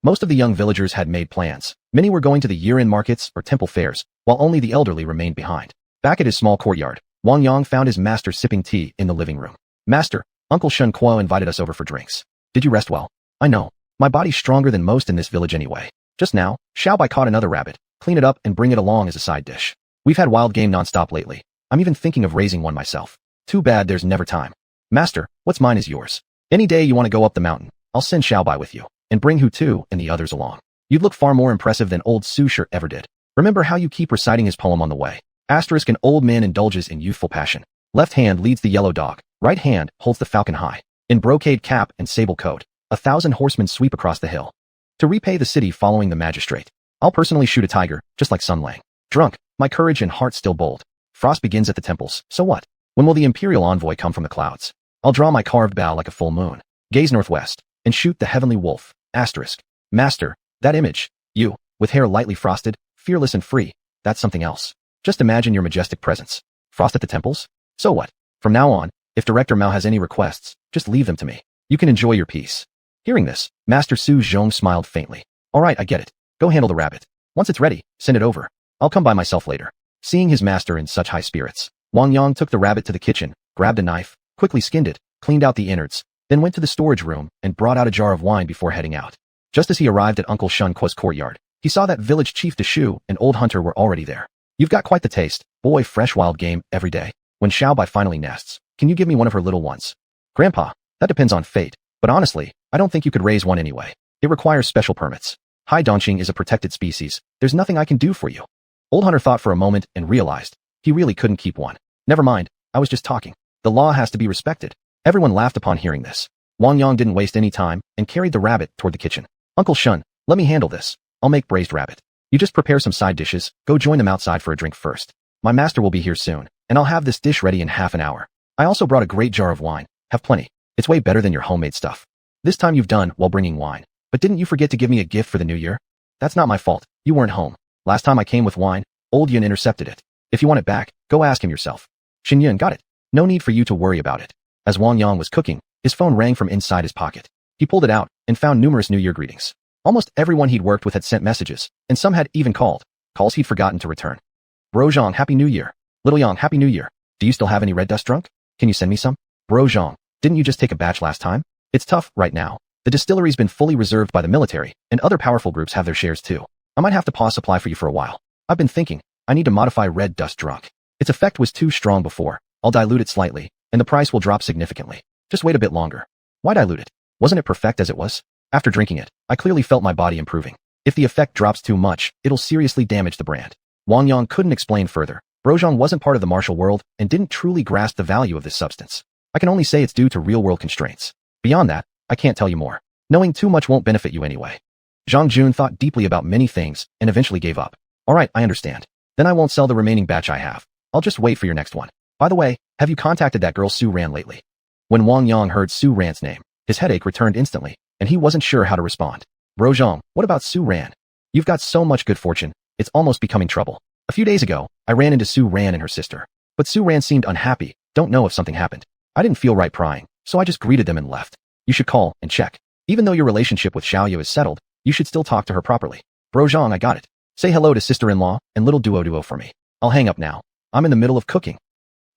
Most of the young villagers had made plans. Many were going to the year-end markets or temple fairs, while only the elderly remained behind. Back at his small courtyard, Wang Yang found his master sipping tea in the living room. Master, Uncle Shun Kuo invited us over for drinks. Did you rest well? I know. My body's stronger than most in this village anyway. Just now, Xiaobai caught another rabbit. Clean it up and bring it along as a side dish. We've had wild game non-stop lately. I'm even thinking of raising one myself. Too bad there's never time. Master, what's mine is yours. Any day you want to go up the mountain, I'll send Xiaobai with you, and bring Hu Tu and the others along. You'd look far more impressive than old Su Shi ever did. Remember how you keep reciting his poem on the way. Asterisk, an old man indulges in youthful passion. Left hand leads the yellow dog. Right hand holds the falcon high. In brocade cap and sable coat, 1,000 horsemen sweep across the hill. To repay the city following the magistrate, I'll personally shoot a tiger, just like Sun Lang. Drunk, my courage and heart still bold. Frost begins at the temples, so what? When will the imperial envoy come from the clouds? I'll draw my carved bow like a full moon. Gaze northwest, and shoot the heavenly wolf, asterisk. Master, that image, you, with hair lightly frosted, fearless and free, that's something else. Just imagine your majestic presence. Frost at the temples? So what? From now on, if Director Mao has any requests, just leave them to me. You can enjoy your peace. Hearing this, Master Xiuxian smiled faintly. All right, I get it. Go handle the rabbit. Once it's ready, send it over. I'll come by myself later. Seeing his master in such high spirits, Wang Yang took the rabbit to the kitchen, grabbed a knife, quickly skinned it, cleaned out the innards, then went to the storage room and brought out a jar of wine before heading out. Just as he arrived at Uncle Shun Kuo's courtyard, he saw that village chief Deshu and old hunter were already there. You've got quite the taste, boy, fresh wild game every day. When Xiaobai finally nests, can you give me one of her little ones? Grandpa, that depends on fate, but honestly, I don't think you could raise one anyway. It requires special permits. Hai Dongqing is a protected species. There's nothing I can do for you. Old hunter thought for a moment and realized he really couldn't keep one. Never mind, I was just talking. The law has to be respected. Everyone laughed upon hearing this. Wang Yang didn't waste any time and carried the rabbit toward the kitchen. Uncle Shun, let me handle this. I'll make braised rabbit. You just prepare some side dishes, go join them outside for a drink first. My master will be here soon, and I'll have this dish ready in half an hour. I also brought a great jar of wine. Have plenty. It's way better than your homemade stuff. This time you've done while bringing wine. But didn't you forget to give me a gift for the new year? That's not my fault. You weren't home. Last time I came with wine, old Yun intercepted it. If you want it back, go ask him yourself. Xinyun got it. No need for you to worry about it. As Wang Yang was cooking, his phone rang from inside his pocket. He pulled it out and found numerous New Year greetings. Almost everyone he'd worked with had sent messages, and some had even called. Calls he'd forgotten to return. Bro Zhang, Happy New Year. Little Yang, Happy New Year. Do you still have any red dust drunk? Can you send me some? Bro Zhang, didn't you just take a batch last time? It's tough right now. The distillery's been fully reserved by the military, and other powerful groups have their shares too. I might have to pause supply for you for a while. I've been thinking, I need to modify red dust drunk. Its effect was too strong before. I'll dilute it slightly, and the price will drop significantly. Just wait a bit longer. Why dilute it? Wasn't it perfect as it was? After drinking it, I clearly felt my body improving. If the effect drops too much, it'll seriously damage the brand. Wang Yang couldn't explain further. Brozhong wasn't part of the martial world and didn't truly grasp the value of this substance. I can only say it's due to real-world constraints. Beyond that, I can't tell you more. Knowing too much won't benefit you anyway. Zhang Jun thought deeply about many things and eventually gave up. All right, I understand. Then I won't sell the remaining batch I have. I'll just wait for your next one. By the way, have you contacted that girl Su Ran lately? When Wang Yang heard Su Ran's name, his headache returned instantly, and he wasn't sure how to respond. Brozhong, what about Su Ran? You've got so much good fortune, it's almost becoming trouble. A few days ago, I ran into Su Ran and her sister. But Su Ran seemed unhappy, don't know if something happened. I didn't feel right prying, so I just greeted them and left. You should call and check. Even though your relationship with Xiaoyu is settled, you should still talk to her properly. Brozhong, I got it. Say hello to sister-in-law and little duo for me. I'll hang up now. I'm in the middle of cooking.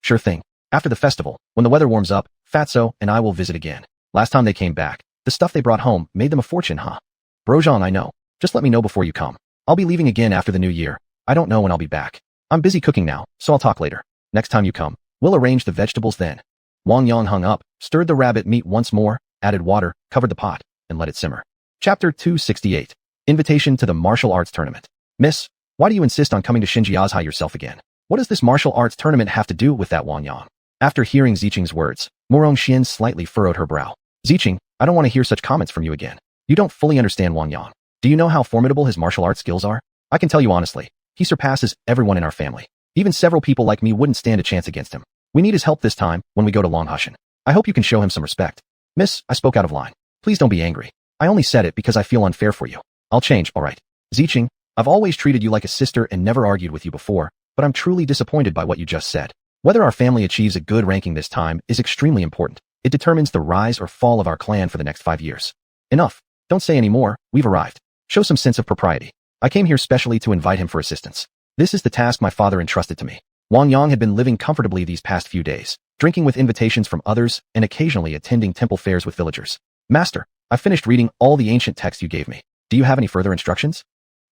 Sure thing. After the festival, when the weather warms up, Fatso and I will visit again. Last time they came back, the stuff they brought home made them a fortune, huh? Brozhong, I know. Just let me know before you come. I'll be leaving again after the new year. I don't know when I'll be back. I'm busy cooking now, so I'll talk later. Next time you come, we'll arrange the vegetables then. Wang Yang hung up, stirred the rabbit meat once more, added water, covered the pot, and let it simmer. Chapter 268. Invitation to the Martial Arts Tournament. Miss, why do you insist on coming to Xinjiazhai yourself again? What does this martial arts tournament have to do with that, Wang Yang? After hearing Ziqing's words, Murong Xian slightly furrowed her brow. Ziqing, I don't want to hear such comments from you again. You don't fully understand Wang Yang. Do you know how formidable his martial arts skills are? I can tell you honestly, he surpasses everyone in our family. Even several people like me wouldn't stand a chance against him. We need his help this time when we go to Longhushan. I hope you can show him some respect. Miss, I spoke out of line. Please don't be angry. I only said it because I feel unfair for you. I'll change, alright. Ziqing, I've always treated you like a sister and never argued with you before, but I'm truly disappointed by what you just said. Whether our family achieves a good ranking this time is extremely important. It determines the rise or fall of our clan for the next 5 years. Enough. Don't say any more, we've arrived. Show some sense of propriety. I came here specially to invite him for assistance. This is the task my father entrusted to me. Wang Yang had been living comfortably these past few days, drinking with invitations from others and occasionally attending temple fairs with villagers. Master, I finished reading all the ancient texts you gave me. Do you have any further instructions?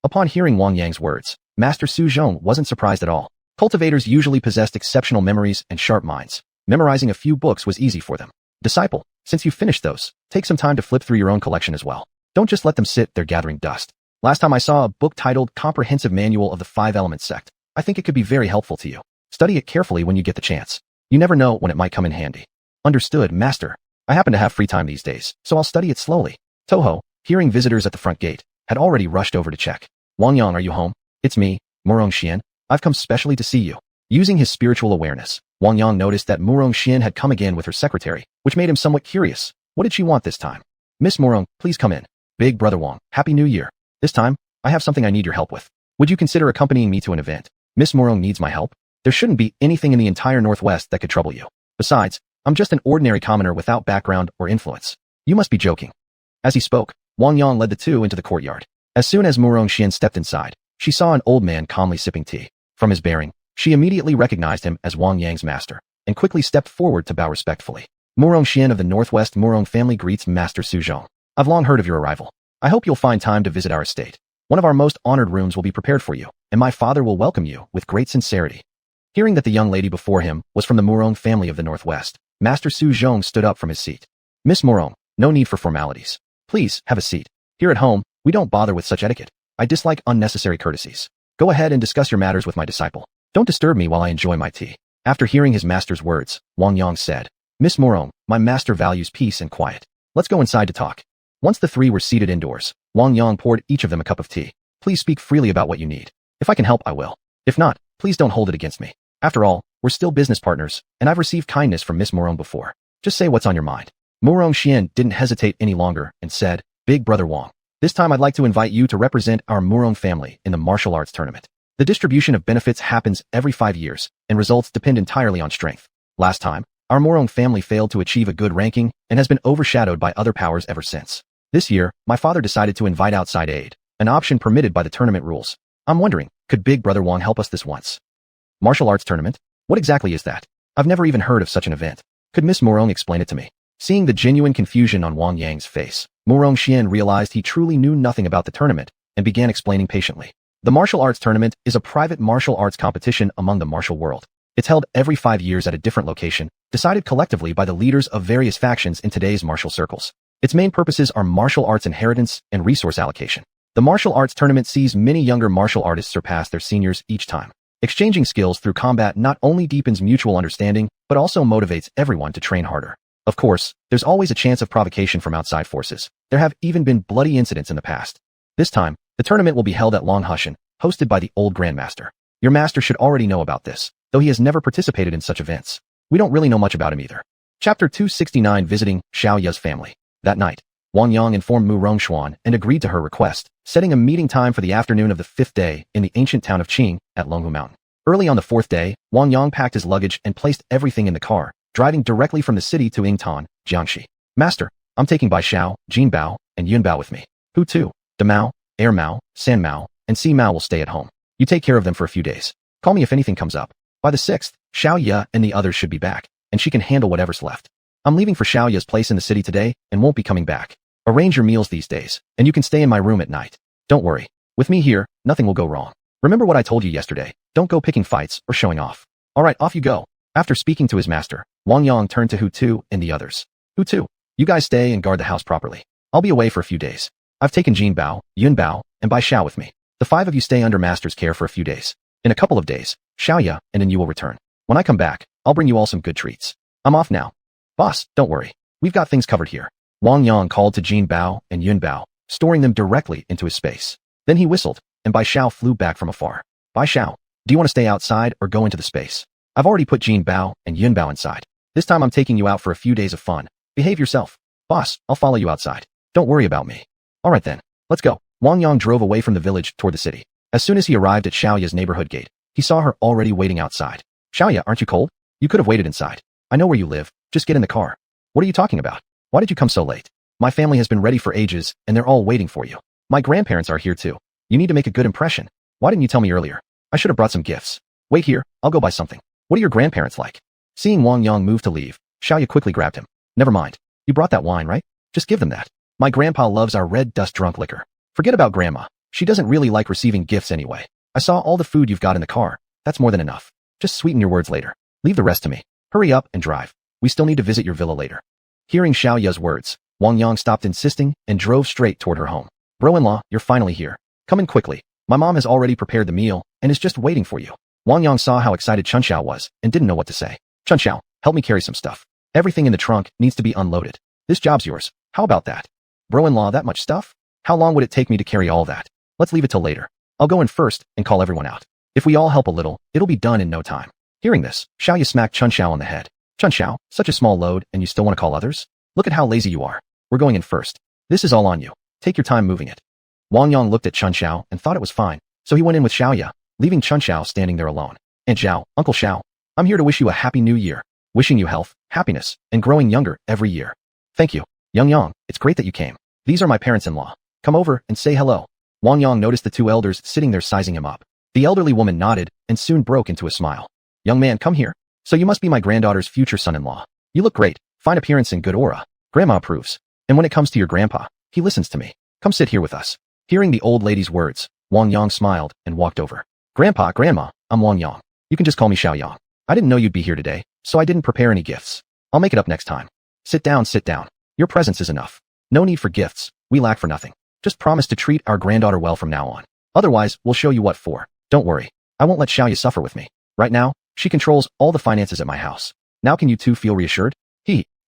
Upon hearing Wang Yang's words, Master Su Zhong wasn't surprised at all. Cultivators usually possessed exceptional memories and sharp minds. Memorizing a few books was easy for them. Disciple, since you finished those, take some time to flip through your own collection as well. Don't just let them sit there gathering dust. Last time I saw a book titled Comprehensive Manual of the Five Elements Sect. I think it could be very helpful to you. Study it carefully when you get the chance. You never know when it might come in handy. Understood, Master. I happen to have free time these days, so I'll study it slowly. Toho, hearing visitors at the front gate, had already rushed over to check. Wang Yang, are you home? It's me, Murong Xian. I've come specially to see you. Using his spiritual awareness, Wang Yang noticed that Murong Xian had come again with her secretary, which made him somewhat curious. What did she want this time? Miss Morong, please come in. Big Brother Wong, Happy New Year. This time, I have something I need your help with. Would you consider accompanying me to an event? Miss Morong needs my help. There shouldn't be anything in the entire Northwest that could trouble you. Besides, I'm just an ordinary commoner without background or influence. You must be joking. As he spoke, Wang Yang led the two into the courtyard. As soon as Murong Xian stepped inside, she saw an old man calmly sipping tea. From his bearing, she immediately recognized him as Wang Yang's master, and quickly stepped forward to bow respectfully. Murong Xian of the Northwest Murong family greets Master Xiuxian. I've long heard of your arrival. I hope you'll find time to visit our estate. One of our most honored rooms will be prepared for you, and my father will welcome you with great sincerity. Hearing that the young lady before him was from the Murong family of the Northwest, Master Xiuxian stood up from his seat. Miss Murong, no need for formalities. Please, have a seat. Here at home, we don't bother with such etiquette. I dislike unnecessary courtesies. Go ahead and discuss your matters with my disciple. Don't disturb me while I enjoy my tea. After hearing his master's words, Wang Yang said, Miss Murong, my master values peace and quiet. Let's go inside to talk. Once the three were seated indoors, Wang Yang poured each of them a cup of tea. Please speak freely about what you need. If I can help, I will. If not, please don't hold it against me. After all, we're still business partners, and I've received kindness from Miss Murong before. Just say what's on your mind. Murong Xian didn't hesitate any longer and said, Big Brother Wang, this time I'd like to invite you to represent our Murong family in the martial arts tournament. The distribution of benefits happens every 5 years, and results depend entirely on strength. Last time, our Murong family failed to achieve a good ranking and has been overshadowed by other powers ever since. This year, my father decided to invite outside aid, an option permitted by the tournament rules. I'm wondering, could Big Brother Wang help us this once? Martial arts tournament? What exactly is that? I've never even heard of such an event. Could Miss Murong explain it to me? Seeing the genuine confusion on Wang Yang's face, Murong Xian realized he truly knew nothing about the tournament and began explaining patiently. The martial arts tournament is a private martial arts competition among the martial world. It's held every 5 years at a different location, decided collectively by the leaders of various factions in today's martial circles. Its main purposes are martial arts inheritance and resource allocation. The martial arts tournament sees many younger martial artists surpass their seniors each time. Exchanging skills through combat not only deepens mutual understanding, but also motivates everyone to train harder. Of course, there's always a chance of provocation from outside forces. There have even been bloody incidents in the past. This time, the tournament will be held at Long Hushan, hosted by the old Grandmaster. Your master should already know about this, though he has never participated in such events. We don't really know much about him either. Chapter 269 Visiting Xiaoya's family. That night, Wang Yang informed Mu Rongshuan and agreed to her request, setting a meeting time for the afternoon of the 5th day in the ancient town of Qing at Longhu Mountain. Early on the 4th day, Wang Yang packed his luggage and placed everything in the car, driving directly from the city to Yingtan, Jiangxi. Master, I'm taking Bai Xiao, Jin Bao, and Yun Bao with me. Who too? Da Mao, Air Mao, San Mao, and Si Mao will stay at home. You take care of them for a few days. Call me if anything comes up. By the 6th, Xiao Ya and the others should be back, and she can handle whatever's left. I'm leaving for Xiao Ya's place in the city today and won't be coming back. Arrange your meals these days, and you can stay in my room at night. Don't worry. With me here, nothing will go wrong. Remember what I told you yesterday. Don't go picking fights or showing off. All right, off you go. After speaking to his master, Wang Yang turned to Hu Tu and the others. Hu Tu, you guys stay and guard the house properly. I'll be away for a few days. I've taken Jin Bao, Yun Bao, and Bai Xiao with me. The 5 of you stay under master's care for a few days. In a couple of days, Xiao Ya and then you will return. When I come back, I'll bring you all some good treats. I'm off now. Boss, don't worry. We've got things covered here. Wang Yang called to Jin Bao and Yun Bao, storing them directly into his space. Then he whistled, and Bai Xiao flew back from afar. Bai Xiao, do you want to stay outside or go into the space? I've already put Jin Bao and Yun Bao inside. This time I'm taking you out for a few days of fun. Behave yourself. Boss, I'll follow you outside. Don't worry about me. All right then, let's go. Wang Yang drove away from the village toward the city. As soon as he arrived at Xiaoya's neighborhood gate, he saw her already waiting outside. Xiaoya, aren't you cold? You could have waited inside. I know where you live. Just get in the car. What are you talking about? Why did you come so late? My family has been ready for ages, and they're all waiting for you. My grandparents are here too. You need to make a good impression. Why didn't you tell me earlier? I should have brought some gifts. Wait here, I'll go buy something. What are your grandparents like? Seeing Wang Yang move to leave, Xiaoya quickly grabbed him. Never mind. You brought that wine, right? Just give them that. My grandpa loves our red dust drunk liquor. Forget about grandma. She doesn't really like receiving gifts anyway. I saw all the food you've got in the car. That's more than enough. Just sweeten your words later. Leave the rest to me. Hurry up and drive. We still need to visit your villa later. Hearing Xiaoya's words, Wang Yang stopped insisting and drove straight toward her home. Bro-in-law, you're finally here. Come in quickly. My mom has already prepared the meal and is just waiting for you. Wang Yang saw how excited Chunxiao was and didn't know what to say. Chunxiao, help me carry some stuff. Everything in the trunk needs to be unloaded. This job's yours. How about that? Bro-in-law, that much stuff? How long would it take me to carry all that? Let's leave it till later. I'll go in first and call everyone out. If we all help a little, it'll be done in no time. Hearing this, Xiaoya smacked Chunxiao on the head. Chunxiao, such a small load and you still want to call others? Look at how lazy you are. We're going in first. This is all on you. Take your time moving it. Wang Yang looked at Chun Xiao and thought it was fine, so he went in with Xiaoya, leaving Chun Xiao standing there alone. Aunt Xiao, Uncle Xiao, I'm here to wish you a happy new year, wishing you health, happiness, and growing younger every year. Thank you. Yang, it's great that you came. These are my parents-in-law. Come over and say hello. Wang Yang noticed the two elders sitting there sizing him up. The elderly woman nodded and soon broke into a smile. Young man, come here. So you must be my granddaughter's future son-in-law. You look great, fine appearance and good aura. Grandma approves. And when it comes to your grandpa, he listens to me. Come sit here with us. Hearing the old lady's words, Wang Yang smiled and walked over. Grandpa, Grandma, I'm Wang Yang. You can just call me Xiaoyang. I didn't know you'd be here today, so I didn't prepare any gifts. I'll make it up next time. Sit down, sit down. Your presence is enough. No need for gifts, we lack for nothing. Just promise to treat our granddaughter well from now on. Otherwise, we'll show you what for. Don't worry, I won't let Xiaoya suffer with me. Right now, she controls all the finances at my house. Now can you two feel reassured?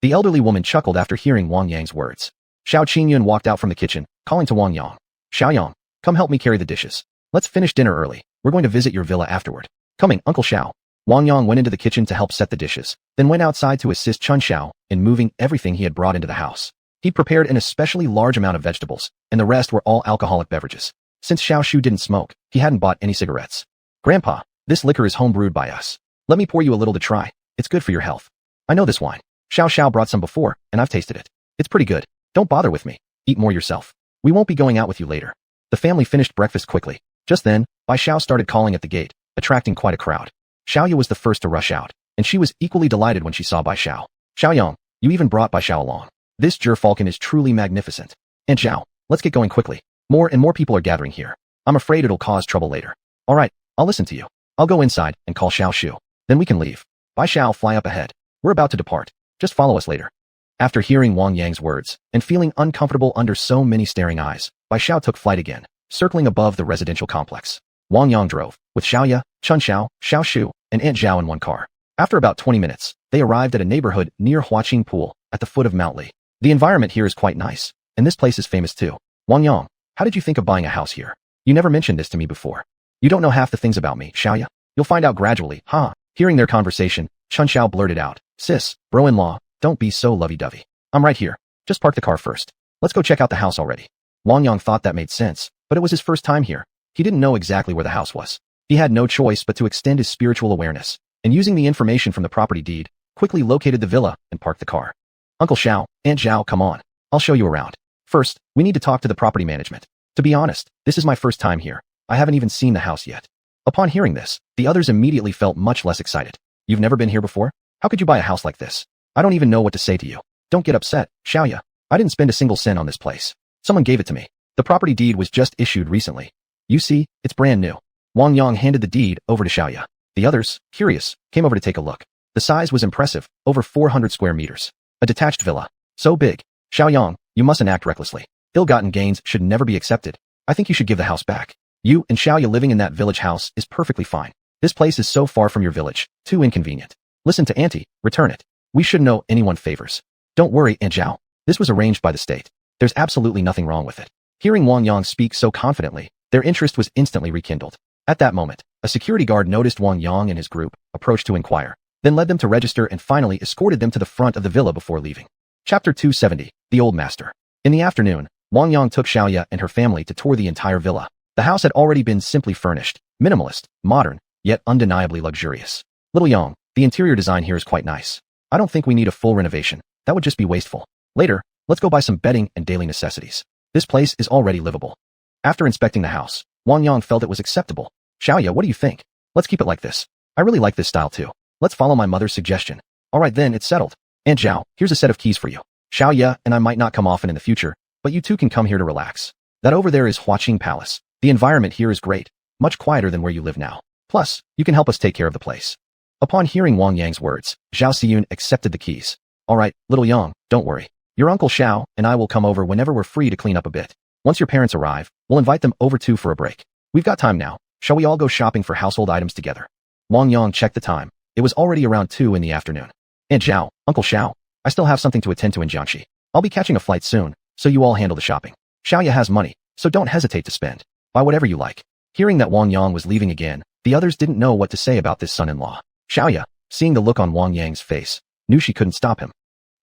The elderly woman chuckled after hearing Wang Yang's words. Xiuxian walked out from the kitchen, calling to Wang Yang. Xiaoyang, come help me carry the dishes. Let's finish dinner early. We're going to visit your villa afterward. Coming, Uncle Xiao. Wang Yang went into the kitchen to help set the dishes, then went outside to assist Chun Xiao in moving everything he had brought into the house. He'd prepared an especially large amount of vegetables, and the rest were all alcoholic beverages. Since Xiao Shu didn't smoke, he hadn't bought any cigarettes. Grandpa, this liquor is home-brewed by us. Let me pour you a little to try. It's good for your health. I know this wine. Xiao brought some before, and I've tasted it. It's pretty good. Don't bother with me. Eat more yourself. We won't be going out with you later. The family finished breakfast quickly. Just then, Bai Xiao started calling at the gate, attracting quite a crowd. Xiaoya was the first to rush out, and she was equally delighted when she saw Bai Xiao. Xiaoyang, you even brought Bai Xiao along. This gerfalcon is truly magnificent. And Xiao, let's get going quickly. More and more people are gathering here. I'm afraid it'll cause trouble later. All right, I'll listen to you. I'll go inside and call Xiao Shu. Then we can leave. Bai Xiao, fly up ahead. We're about to depart. Just follow us later. After hearing Wang Yang's words and feeling uncomfortable under so many staring eyes, Bai Xiao took flight again, circling above the residential complex. Wang Yang drove, with Xiaoya, Chun Xiao, Xiao Shu, and Aunt Zhao in one car. After about 20 minutes, they arrived at a neighborhood near Huaqing Pool, at the foot of Mount Li. The environment here is quite nice, and this place is famous too. Wang Yang, how did you think of buying a house here? You never mentioned this to me before. You don't know half the things about me, Xiaoya. You'll find out gradually, huh? Hearing their conversation, Chun Xiao blurted out, Sis, bro-in-law, don't be so lovey-dovey. I'm right here. Just park the car first. Let's go check out the house already. Wang Yang thought that made sense, but it was his first time here. He didn't know exactly where the house was. He had no choice but to extend his spiritual awareness, and using the information from the property deed, quickly located the villa and parked the car. Uncle Xiao, Aunt Zhao, come on. I'll show you around. First, we need to talk to the property management. To be honest, this is my first time here. I haven't even seen the house yet. Upon hearing this, the others immediately felt much less excited. You've never been here before? How could you buy a house like this? I don't even know what to say to you. Don't get upset, Xiaoya. I didn't spend a single cent on this place. Someone gave it to me. The property deed was just issued recently. You see, it's brand new. Wang Yang handed the deed over to Xiaoya. The others, curious, came over to take a look. The size was impressive, over 400 square meters. A detached villa. So big. Xiaoyang, you mustn't act recklessly. Ill-gotten gains should never be accepted. I think you should give the house back. You and Xiaoya living in that village house is perfectly fine. This place is so far from your village, too inconvenient. Listen to Auntie, return it. We shouldn't owe anyone favors. Don't worry, Aunt Zhao. This was arranged by the state. There's absolutely nothing wrong with it. Hearing Wang Yang speak so confidently, their interest was instantly rekindled. At that moment, a security guard noticed Wang Yang and his group, approached to inquire, then led them to register and finally escorted them to the front of the villa before leaving. Chapter 270, The Old Master. In the afternoon, Wang Yang took Xiaoya and her family to tour the entire villa. The house had already been simply furnished, minimalist, modern, yet undeniably luxurious. Little Yang, the interior design here is quite nice. I don't think we need a full renovation. That would just be wasteful. Later, let's go buy some bedding and daily necessities. This place is already livable. After inspecting the house, Wang Yang felt it was acceptable. Xiaoya, what do you think? Let's keep it like this. I really like this style too. Let's follow my mother's suggestion. Alright then, it's settled. Aunt Zhao, here's a set of keys for you. Xiaoya and I might not come often in the future, but you two can come here to relax. That over there is Huaqing Palace. The environment here is great, much quieter than where you live now. Plus, you can help us take care of the place. Upon hearing Wang Yang's words, Xiuxian accepted the keys. Alright, little Yang, don't worry. Your Uncle Xiao and I will come over whenever we're free to clean up a bit. Once your parents arrive, we'll invite them over too for a break. We've got time now. Shall we all go shopping for household items together? Wang Yang checked the time. It was already around 2 in the afternoon. Aunt Zhao, Uncle Xiao, I still have something to attend to in Jiangxi. I'll be catching a flight soon, so you all handle the shopping. Xiaoya has money, so don't hesitate to spend. Buy whatever you like. Hearing that Wang Yang was leaving again, the others didn't know what to say about this son-in-law. Xiaoya, seeing the look on Wang Yang's face, knew she couldn't stop him.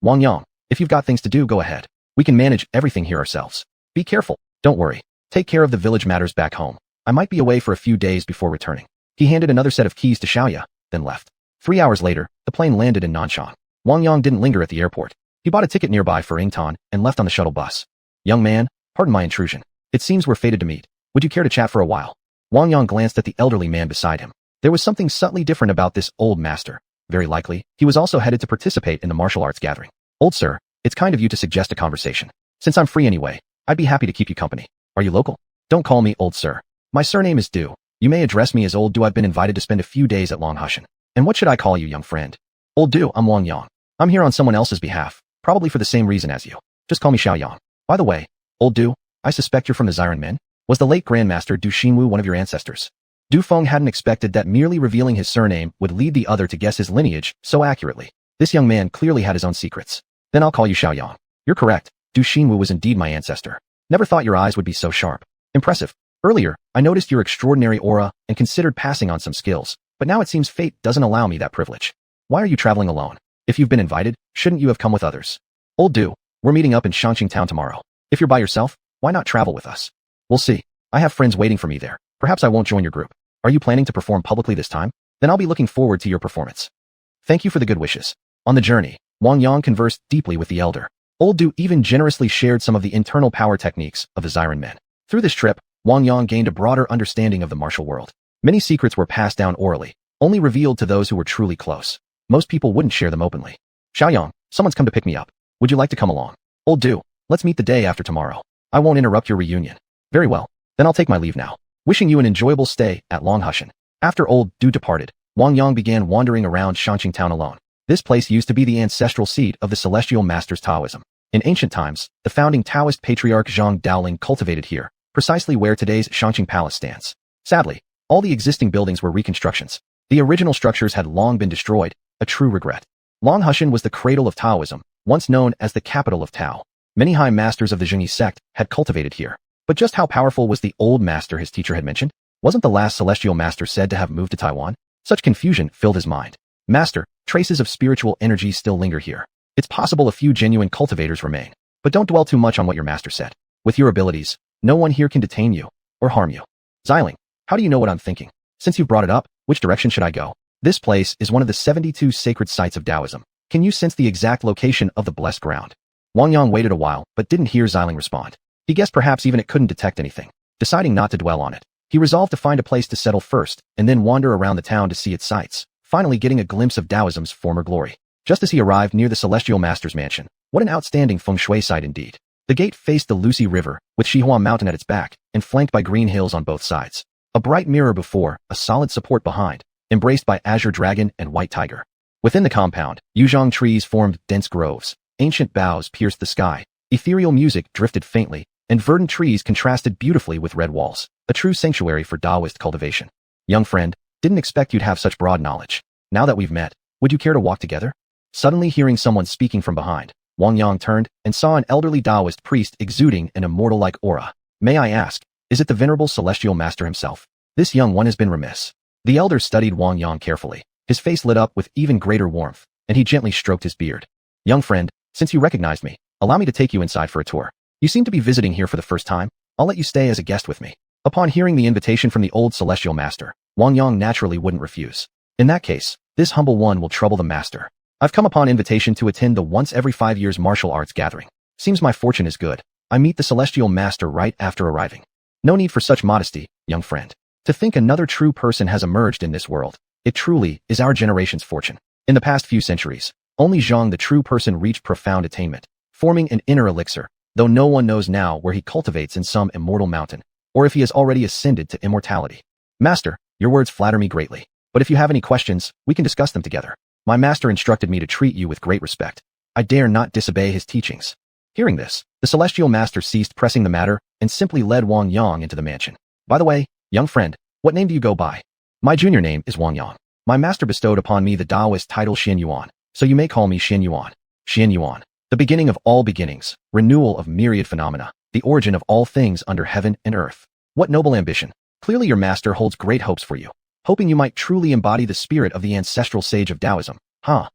Wang Yang, If you've got things to do, go ahead. We can manage everything here ourselves. Be careful. Don't worry. Take care of the village matters back home. I might be away for a few days before returning. He handed another set of keys to Xiaoya, then left. 3 hours later, the plane landed in Nanshan. Wang Yang didn't linger at the airport. He bought a ticket nearby for Yingtan and left on the shuttle bus. Young man, pardon my intrusion. It seems we're fated to meet. Would you care to chat for a while? Wang Yang glanced at the elderly man beside him. There was something subtly different about this old master. Very likely, he was also headed to participate in the martial arts gathering. Old sir, it's kind of you to suggest a conversation. Since I'm free anyway, I'd be happy to keep you company. Are you local? Don't call me old sir. My surname is Du. You may address me as old Du. I've been invited to spend a few days at xiuxian. And what should I call you, young friend? Old Du, I'm Wang Yang. I'm here on someone else's behalf, probably for the same reason as you. Just call me Xiaoyan. By the way, old Du, I suspect you're from the xiuxian men? Was the late Grandmaster Du Xinwu one of your ancestors? Du Feng hadn't expected that merely revealing his surname would lead the other to guess his lineage so accurately. This young man clearly had his own secrets. Then I'll call you Xiaoyan. You're correct. Du Xinwu was indeed my ancestor. Never thought your eyes would be so sharp. Impressive. Earlier, I noticed your extraordinary aura and considered passing on some skills, but now it seems fate doesn't allow me that privilege. Why are you traveling alone? If you've been invited, shouldn't you have come with others? Old Du, we're meeting up in Xiuxian town tomorrow. If you're by yourself, why not travel with us? We'll see. I have friends waiting for me there. Perhaps I won't join your group. Are you planning to perform publicly this time? Then I'll be looking forward to your performance. Thank you for the good wishes. On the journey, Wang Yang conversed deeply with the elder. Old Du even generously shared some of the internal power techniques of the xiuxian men. Through this trip, Wang Yang gained a broader understanding of the martial world. Many secrets were passed down orally, only revealed to those who were truly close. Most people wouldn't share them openly. Xiaoyang, someone's come to pick me up. Would you like to come along? Old Du, let's meet the day after tomorrow. I won't interrupt your reunion. Very well. Then I'll take my leave now. Wishing you an enjoyable stay at xiuxian. After Old Du departed, Wang Yang began wandering around Xiuxian town alone. This place used to be the ancestral seat of the celestial masters Taoism. In ancient times, the founding Taoist patriarch Zhang Daoling cultivated here, precisely where today's Xiuxian Palace stands. Sadly, all the existing buildings were reconstructions. The original structures had long been destroyed, a true regret. Xiuxian was the cradle of Taoism, once known as the capital of Tao. Many high masters of the Zhengyi sect had cultivated here. But just how powerful was the old master his teacher had mentioned? Wasn't the last celestial master said to have moved to Taiwan? Such confusion filled his mind. Master, traces of spiritual energy still linger here. It's possible a few genuine cultivators remain. But don't dwell too much on what your master said. With your abilities, no one here can detain you or harm you. Xiling, how do you know what I'm thinking? Since you've brought it up, which direction should I go? This place is one of the 72 sacred sites of Taoism. Can you sense the exact location of the blessed ground? Wang Yang waited a while, but didn't hear Xiling respond. He guessed perhaps even it couldn't detect anything. Deciding not to dwell on it, he resolved to find a place to settle first, and then wander around the town to see its sights, finally getting a glimpse of Taoism's former glory. Just as he arrived near the celestial master's mansion, what an outstanding feng shui site indeed. The gate faced the Lucy River, with Xiuxian Mountain at its back, and flanked by green hills on both sides. A bright mirror before, a solid support behind, embraced by azure dragon and white tiger. Within the compound, yuzhang trees formed dense groves, ancient boughs pierced the sky, ethereal music drifted faintly, and verdant trees contrasted beautifully with red walls, a true sanctuary for Taoist cultivation. Young friend, didn't expect you'd have such broad knowledge. Now that we've met, would you care to walk together? Suddenly hearing someone speaking from behind, Wang Yang turned and saw an elderly Taoist priest exuding an immortal-like aura. May I ask, is it the venerable celestial master himself? This young one has been remiss. The elder studied Wang Yang carefully. His face lit up with even greater warmth, and he gently stroked his beard. Young friend, since you recognized me, allow me to take you inside for a tour. You seem to be visiting here for the first time. I'll let you stay as a guest with me. Upon hearing the invitation from the old celestial master, Wang Yang naturally wouldn't refuse. In that case, this humble one will trouble the master. I've come upon invitation to attend the once every 5 years martial arts gathering. Seems my fortune is good. I meet the celestial master right after arriving. No need for such modesty, young friend. To think another true person has emerged in this world. It truly is our generation's fortune. In the past few centuries, only Zhang the true person reached profound attainment, forming an inner elixir, though no one knows now where he cultivates in some immortal mountain, or if he has already ascended to immortality. Master, your words flatter me greatly, but if you have any questions, we can discuss them together. My master instructed me to treat you with great respect. I dare not disobey his teachings. Hearing this, the celestial master ceased pressing the matter and simply led Wang Yang into the mansion. By the way, young friend, what name do you go by? My junior name is Wang Yang. My master bestowed upon me the Taoist title Xianyuan, so you may call me Xianyuan. Xianyuan, the beginning of all beginnings, renewal of myriad phenomena, the origin of all things under heaven and earth. What noble ambition. Clearly your master holds great hopes for you, hoping you might truly embody the spirit of the ancestral sage of Taoism, huh?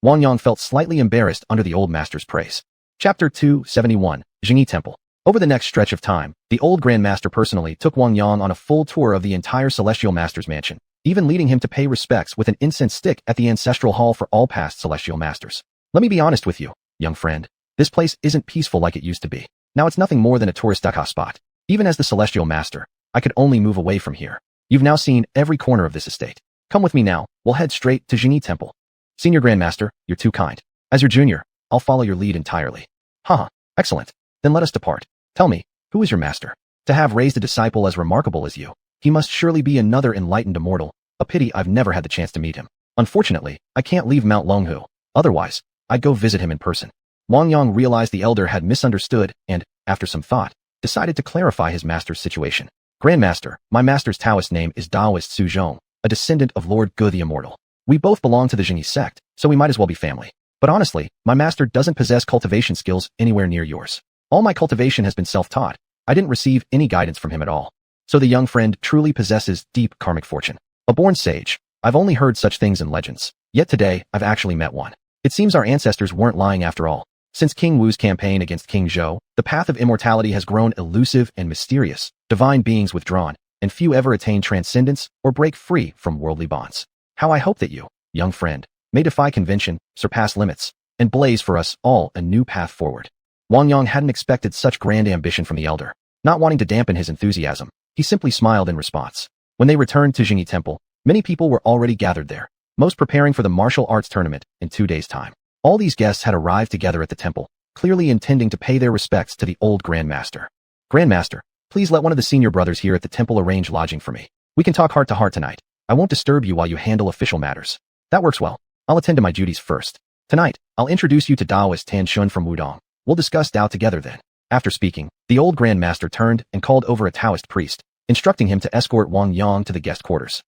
Wang Yang felt slightly embarrassed under the old master's praise. Chapter 271, Jingyi Temple. Over the next stretch of time, the old Grand Master personally took Wang Yang on a full tour of the entire Celestial Master's mansion, even leading him to pay respects with an incense stick at the Ancestral Hall for all past Celestial Masters. Let me be honest with you, young friend. This place isn't peaceful like it used to be. Now it's nothing more than a tourist spot. Even as the Celestial Master, I could only move away from here. You've now seen every corner of this estate. Come with me now, we'll head straight to Jingyi Temple. Senior Grandmaster, you're too kind. As your junior, I'll follow your lead entirely. Haha, excellent. Then let us depart. Tell me, who is your master? To have raised a disciple as remarkable as you, he must surely be another enlightened immortal. A pity I've never had the chance to meet him. Unfortunately, I can't leave Mount Longhu. Otherwise, I'd go visit him in person. Wang Yang realized the elder had misunderstood and, after some thought, decided to clarify his master's situation. Grandmaster, my master's Taoist name is Taoist Xiuxian, a descendant of Lord Gu the Immortal. We both belong to the Jingyi sect, so we might as well be family. But honestly, my master doesn't possess cultivation skills anywhere near yours. All my cultivation has been self-taught. I didn't receive any guidance from him at all. So the young friend truly possesses deep karmic fortune. A born sage. I've only heard such things in legends. Yet today, I've actually met one. It seems our ancestors weren't lying after all. Since King Wu's campaign against King Zhou, the path of immortality has grown elusive and mysterious, divine beings withdrawn, and few ever attain transcendence or break free from worldly bonds. How I hope that you, young friend, may defy convention, surpass limits, and blaze for us all a new path forward. Wang Yang hadn't expected such grand ambition from the elder. Not wanting to dampen his enthusiasm, he simply smiled in response. When they returned to Jingyi Temple, many people were already gathered there, most preparing for the martial arts tournament in 2 days' time. All these guests had arrived together at the temple, clearly intending to pay their respects to the old Grand Master. Grandmaster, please let one of the senior brothers here at the temple arrange lodging for me. We can talk heart to heart tonight. I won't disturb you while you handle official matters. That works well. I'll attend to my duties first. Tonight, I'll introduce you to Taoist Tan Shun from Wudong. We'll discuss Tao together then. After speaking, the old Grand Master turned and called over a Taoist priest, instructing him to escort Wang Yang to the guest quarters.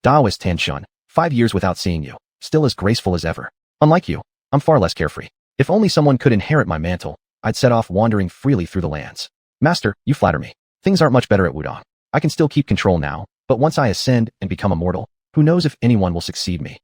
Taoist Tan Shun, 5 years without seeing you, still as graceful as ever. Unlike you, I'm far less carefree. If only someone could inherit my mantle, I'd set off wandering freely through the lands. Master, you flatter me. Things aren't much better at Wudong. I can still keep control now, but once I ascend and become immortal, who knows if anyone will succeed me.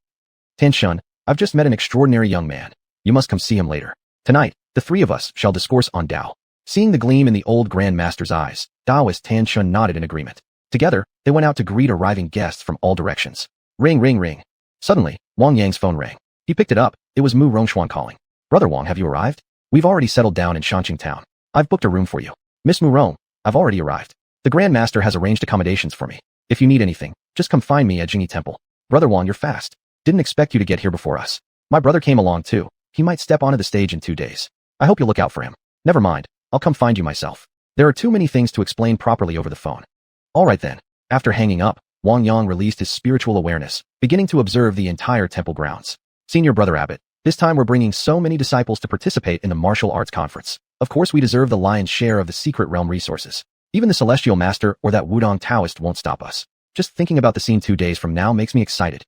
Tan Shun, I've just met an extraordinary young man. You must come see him later. Tonight, the three of us shall discourse on Tao. Seeing the gleam in the old Grand Master's eyes, Taoist Tan Shun nodded in agreement. Together, they went out to greet arriving guests from all directions. Ring, ring, ring. Suddenly, Wang Yang's phone rang. He picked it up. It was Mu Rongxuan calling. Brother Wang, have you arrived? We've already settled down in Shanqing Town. I've booked a room for you. Miss Mu Rong, I've already arrived. The Grand Master has arranged accommodations for me. If you need anything, just come find me at Jingyi Temple. Brother Wang, you're fast. Didn't expect you to get here before us. My brother came along too. He might step onto the stage in 2 days. I hope you'll look out for him. Never mind. I'll come find you myself. There are too many things to explain properly over the phone. All right then. After hanging up, Wang Yang released his spiritual awareness, beginning to observe the entire temple grounds. Senior Brother Abbot, this time we're bringing so many disciples to participate in the martial arts conference. Of course we deserve the lion's share of the secret realm resources. Even the Celestial Master or that Wudong Taoist won't stop us. Just thinking about the scene 2 days from now makes me excited.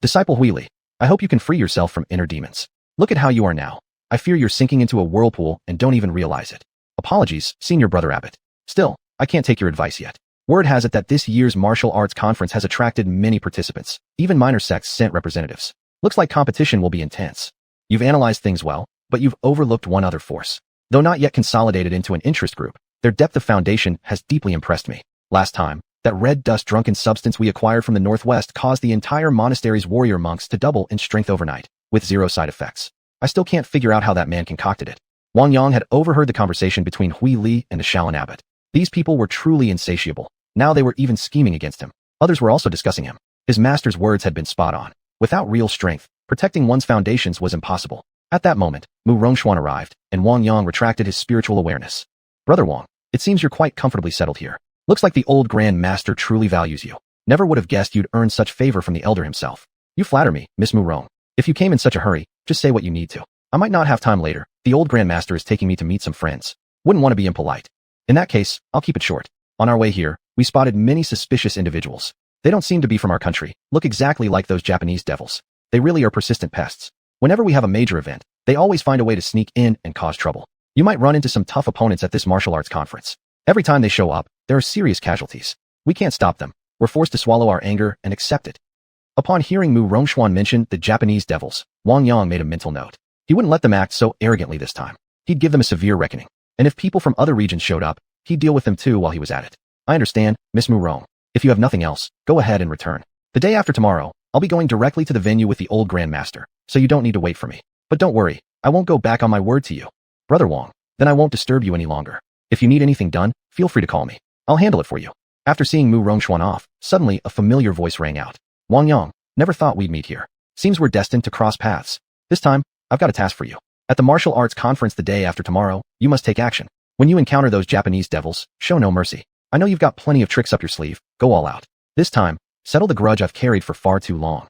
Disciple Huili, I hope you can free yourself from inner demons. Look at how you are now. I fear you're sinking into a whirlpool and don't even realize it. Apologies, Senior Brother Abbot. Still, I can't take your advice yet. Word has it that this year's martial arts conference has attracted many participants. Even minor sects sent representatives. Looks like competition will be intense. You've analyzed things well, but you've overlooked one other force. Though not yet consolidated into an interest group, their depth of foundation has deeply impressed me. Last time, that red dust-drunken substance we acquired from the northwest caused the entire monastery's warrior monks to double in strength overnight, with 0 side effects. I still can't figure out how that man concocted it. Wang Yang had overheard the conversation between Hui Li and the Shaolin abbot. These people were truly insatiable. Now they were even scheming against him. Others were also discussing him. His master's words had been spot on. Without real strength, protecting one's foundations was impossible. At that moment, Mu Rongxuan arrived, and Wang Yang retracted his spiritual awareness. Brother Wang, it seems you're quite comfortably settled here. Looks like the old Grand Master truly values you. Never would have guessed you'd earn such favor from the elder himself. You flatter me, Miss Mu Rong. If you came in such a hurry, just say what you need to. I might not have time later. The old Grand Master is taking me to meet some friends. Wouldn't want to be impolite. In that case, I'll keep it short. On our way here, we spotted many suspicious individuals. They don't seem to be from our country, look exactly like those Japanese devils. They really are persistent pests. Whenever we have a major event, they always find a way to sneak in and cause trouble. You might run into some tough opponents at this martial arts conference. Every time they show up, there are serious casualties. We can't stop them. We're forced to swallow our anger and accept it. Upon hearing Mu Rongxuan mention the Japanese devils, Wang Yang made a mental note. He wouldn't let them act so arrogantly this time. He'd give them a severe reckoning. And if people from other regions showed up, he'd deal with them too while he was at it. I understand, Miss Murong. If you have nothing else, go ahead and return. The day after tomorrow, I'll be going directly to the venue with the old Grand Master, so you don't need to wait for me. But don't worry, I won't go back on my word to you. Brother Wang, then I won't disturb you any longer. If you need anything done, feel free to call me. I'll handle it for you. After seeing Mu Rongshuan off, suddenly a familiar voice rang out. Wang Yang, never thought we'd meet here. Seems we're destined to cross paths. This time, I've got a task for you. At the martial arts conference the day after tomorrow, you must take action. When you encounter those Japanese devils, show no mercy. I know you've got plenty of tricks up your sleeve, go all out. This time, settle the grudge I've carried for far too long.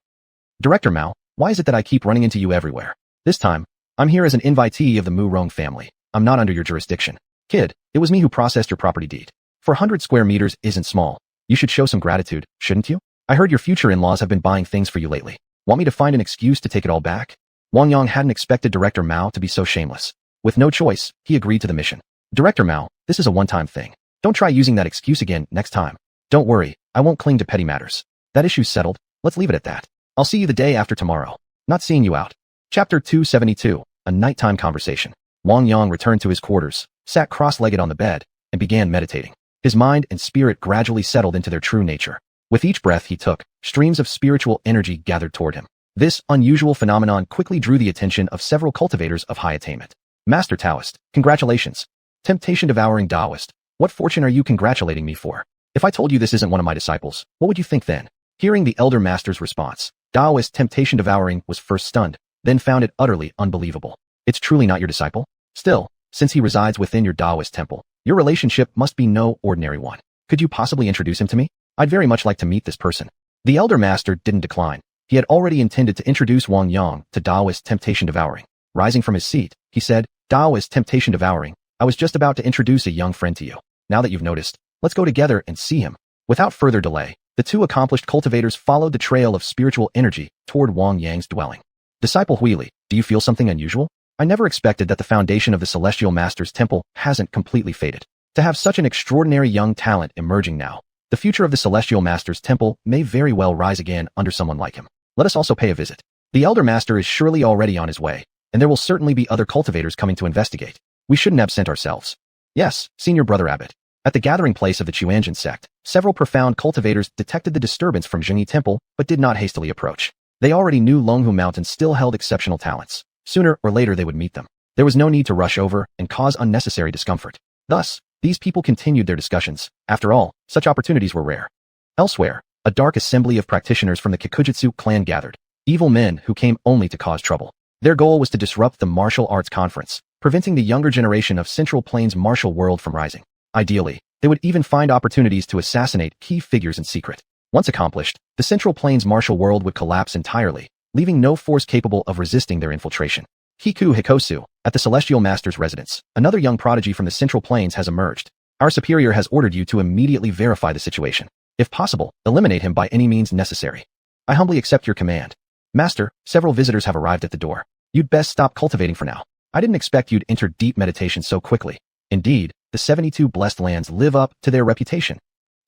Director Mao, why is it that I keep running into you everywhere? This time, I'm here as an invitee of the Mu Rong family. I'm not under your jurisdiction. Kid, it was me who processed your property deed. 400 square meters isn't small. You should show some gratitude, shouldn't you? I heard your future in-laws have been buying things for you lately. Want me to find an excuse to take it all back? Wang Yang hadn't expected Director Mao to be so shameless. With no choice, he agreed to the mission. Director Mao, this is a one-time thing. Don't try using that excuse again next time. Don't worry, I won't cling to petty matters. That issue's settled, let's leave it at that. I'll see you the day after tomorrow. Not seeing you out. Chapter 272, a nighttime conversation. Wang Yang returned to his quarters, sat cross-legged on the bed, and began meditating. His mind and spirit gradually settled into their true nature. With each breath he took, streams of spiritual energy gathered toward him. This unusual phenomenon quickly drew the attention of several cultivators of high attainment. Master Taoist, congratulations. Temptation-devouring Taoist, what fortune are you congratulating me for? If I told you this isn't one of my disciples, what would you think then? Hearing the elder master's response, Taoist temptation-devouring was first stunned, then found it utterly unbelievable. It's truly not your disciple? Still, since he resides within your Taoist temple, your relationship must be no ordinary one. Could you possibly introduce him to me? I'd very much like to meet this person. The elder master didn't decline. He had already intended to introduce Wang Yang to Taoist temptation-devouring. Rising from his seat, he said, Taoist temptation-devouring, I was just about to introduce a young friend to you. Now that you've noticed, let's go together and see him. Without further delay, the two accomplished cultivators followed the trail of spiritual energy toward Wang Yang's dwelling. Disciple Huili, do you feel something unusual? I never expected that the foundation of the Celestial Master's temple hasn't completely faded. To have such an extraordinary young talent emerging now, the future of the Celestial Master's temple may very well rise again under someone like him. Let us also pay a visit. The Elder Master is surely already on his way, and there will certainly be other cultivators coming to investigate. We shouldn't absent ourselves. Yes, Senior Brother Abbot. At the gathering place of the xiuxian sect, several profound cultivators detected the disturbance from Zhengyi Temple but did not hastily approach. They already knew Longhu Mountain still held exceptional talents. Sooner or later they would meet them. There was no need to rush over and cause unnecessary discomfort. Thus, these people continued their discussions. After all, such opportunities were rare. Elsewhere, a dark assembly of practitioners from the Kikujutsu clan gathered. Evil men who came only to cause trouble. Their goal was to disrupt the martial arts conference, preventing the younger generation of Central Plains martial world from rising. Ideally, they would even find opportunities to assassinate key figures in secret. Once accomplished, the Central Plains martial world would collapse entirely, leaving no force capable of resisting their infiltration. Hiku Hikosu, at the Celestial Master's residence, another young prodigy from the Central Plains has emerged. Our superior has ordered you to immediately verify the situation. If possible, eliminate him by any means necessary. I humbly accept your command. Master, several visitors have arrived at the door. You'd best stop cultivating for now. I didn't expect you'd enter deep meditation so quickly. Indeed, the 72 blessed lands live up to their reputation.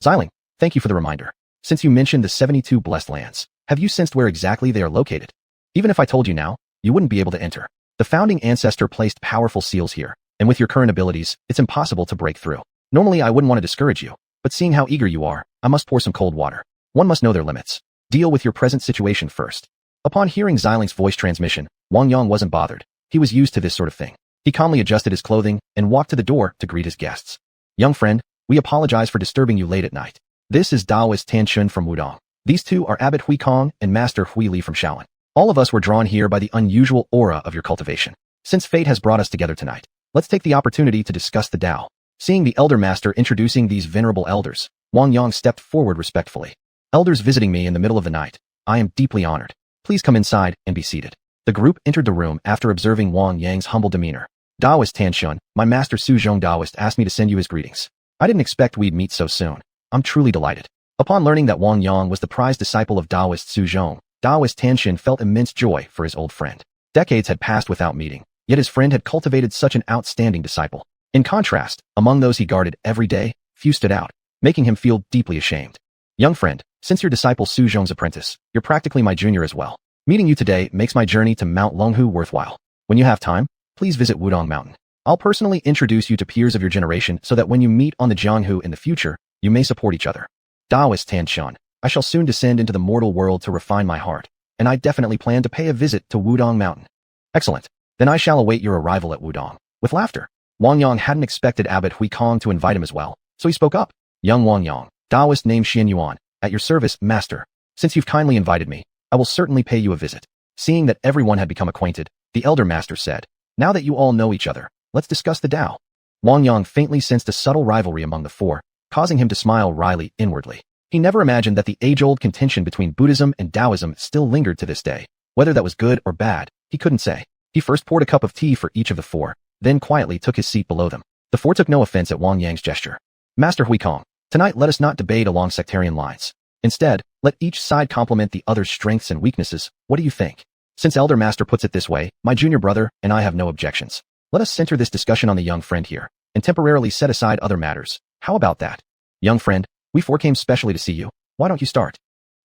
Xiling, thank you for the reminder. Since you mentioned the 72 blessed lands, have you sensed where exactly they are located? Even if I told you now, you wouldn't be able to enter. The founding ancestor placed powerful seals here, and with your current abilities, it's impossible to break through. Normally I wouldn't want to discourage you, but seeing how eager you are, I must pour some cold water. One must know their limits. Deal with your present situation first. Upon hearing Xiling's voice transmission, Wang Yang wasn't bothered. He was used to this sort of thing. He calmly adjusted his clothing and walked to the door to greet his guests. Young friend, we apologize for disturbing you late at night. This is Taoist Tianshun from Wudong. These two are Abbot Hui Kong and Master Hui Li from Shaolin. All of us were drawn here by the unusual aura of your cultivation. Since fate has brought us together tonight, let's take the opportunity to discuss the Tao. Seeing the Elder Master introducing these venerable elders, Wang Yang stepped forward respectfully. Elders visiting me in the middle of the night. I am deeply honored. Please come inside and be seated. The group entered the room after observing Wang Yang's humble demeanor. Taoist Tianshun, my master Su Zhong Taoist asked me to send you his greetings. I didn't expect we'd meet so soon. I'm truly delighted. Upon learning that Wang Yang was the prized disciple of Taoist Su Zhong, Taoist Tianshun felt immense joy for his old friend. Decades had passed without meeting, yet his friend had cultivated such an outstanding disciple. In contrast, among those he guarded every day, few stood out, making him feel deeply ashamed. Young friend, since you're disciple Su Zhong's apprentice, you're practically my junior as well. Meeting you today makes my journey to Mount Longhu worthwhile. When you have time, please visit Wudong Mountain. I'll personally introduce you to peers of your generation so that when you meet on the Jianghu in the future, you may support each other. Taoist Tanshan, I shall soon descend into the mortal world to refine my heart, and I definitely plan to pay a visit to Wudong Mountain. Excellent. Then I shall await your arrival at Wudong. With laughter. Wang Yang hadn't expected Abbot Hui Kong to invite him as well, so he spoke up. Young Wang Yang, Taoist named Xiuxian, at your service, master. Since you've kindly invited me, I will certainly pay you a visit. Seeing that everyone had become acquainted, the elder master said, now that you all know each other, let's discuss the Tao. Wang Yang faintly sensed a subtle rivalry among the four, causing him to smile wryly inwardly. He never imagined that the age-old contention between Buddhism and Taoism still lingered to this day. Whether that was good or bad, he couldn't say. He first poured a cup of tea for each of the four, then quietly took his seat below them. The four took no offense at Wang Yang's gesture. Master Hui Kong, tonight let us not debate along sectarian lines. Instead, let each side complement the other's strengths and weaknesses. What do you think? Since Elder Master puts it this way, my junior brother and I have no objections. Let us center this discussion on the young friend here, and temporarily set aside other matters. How about that? Young friend, we four came specially to see you. Why don't you start?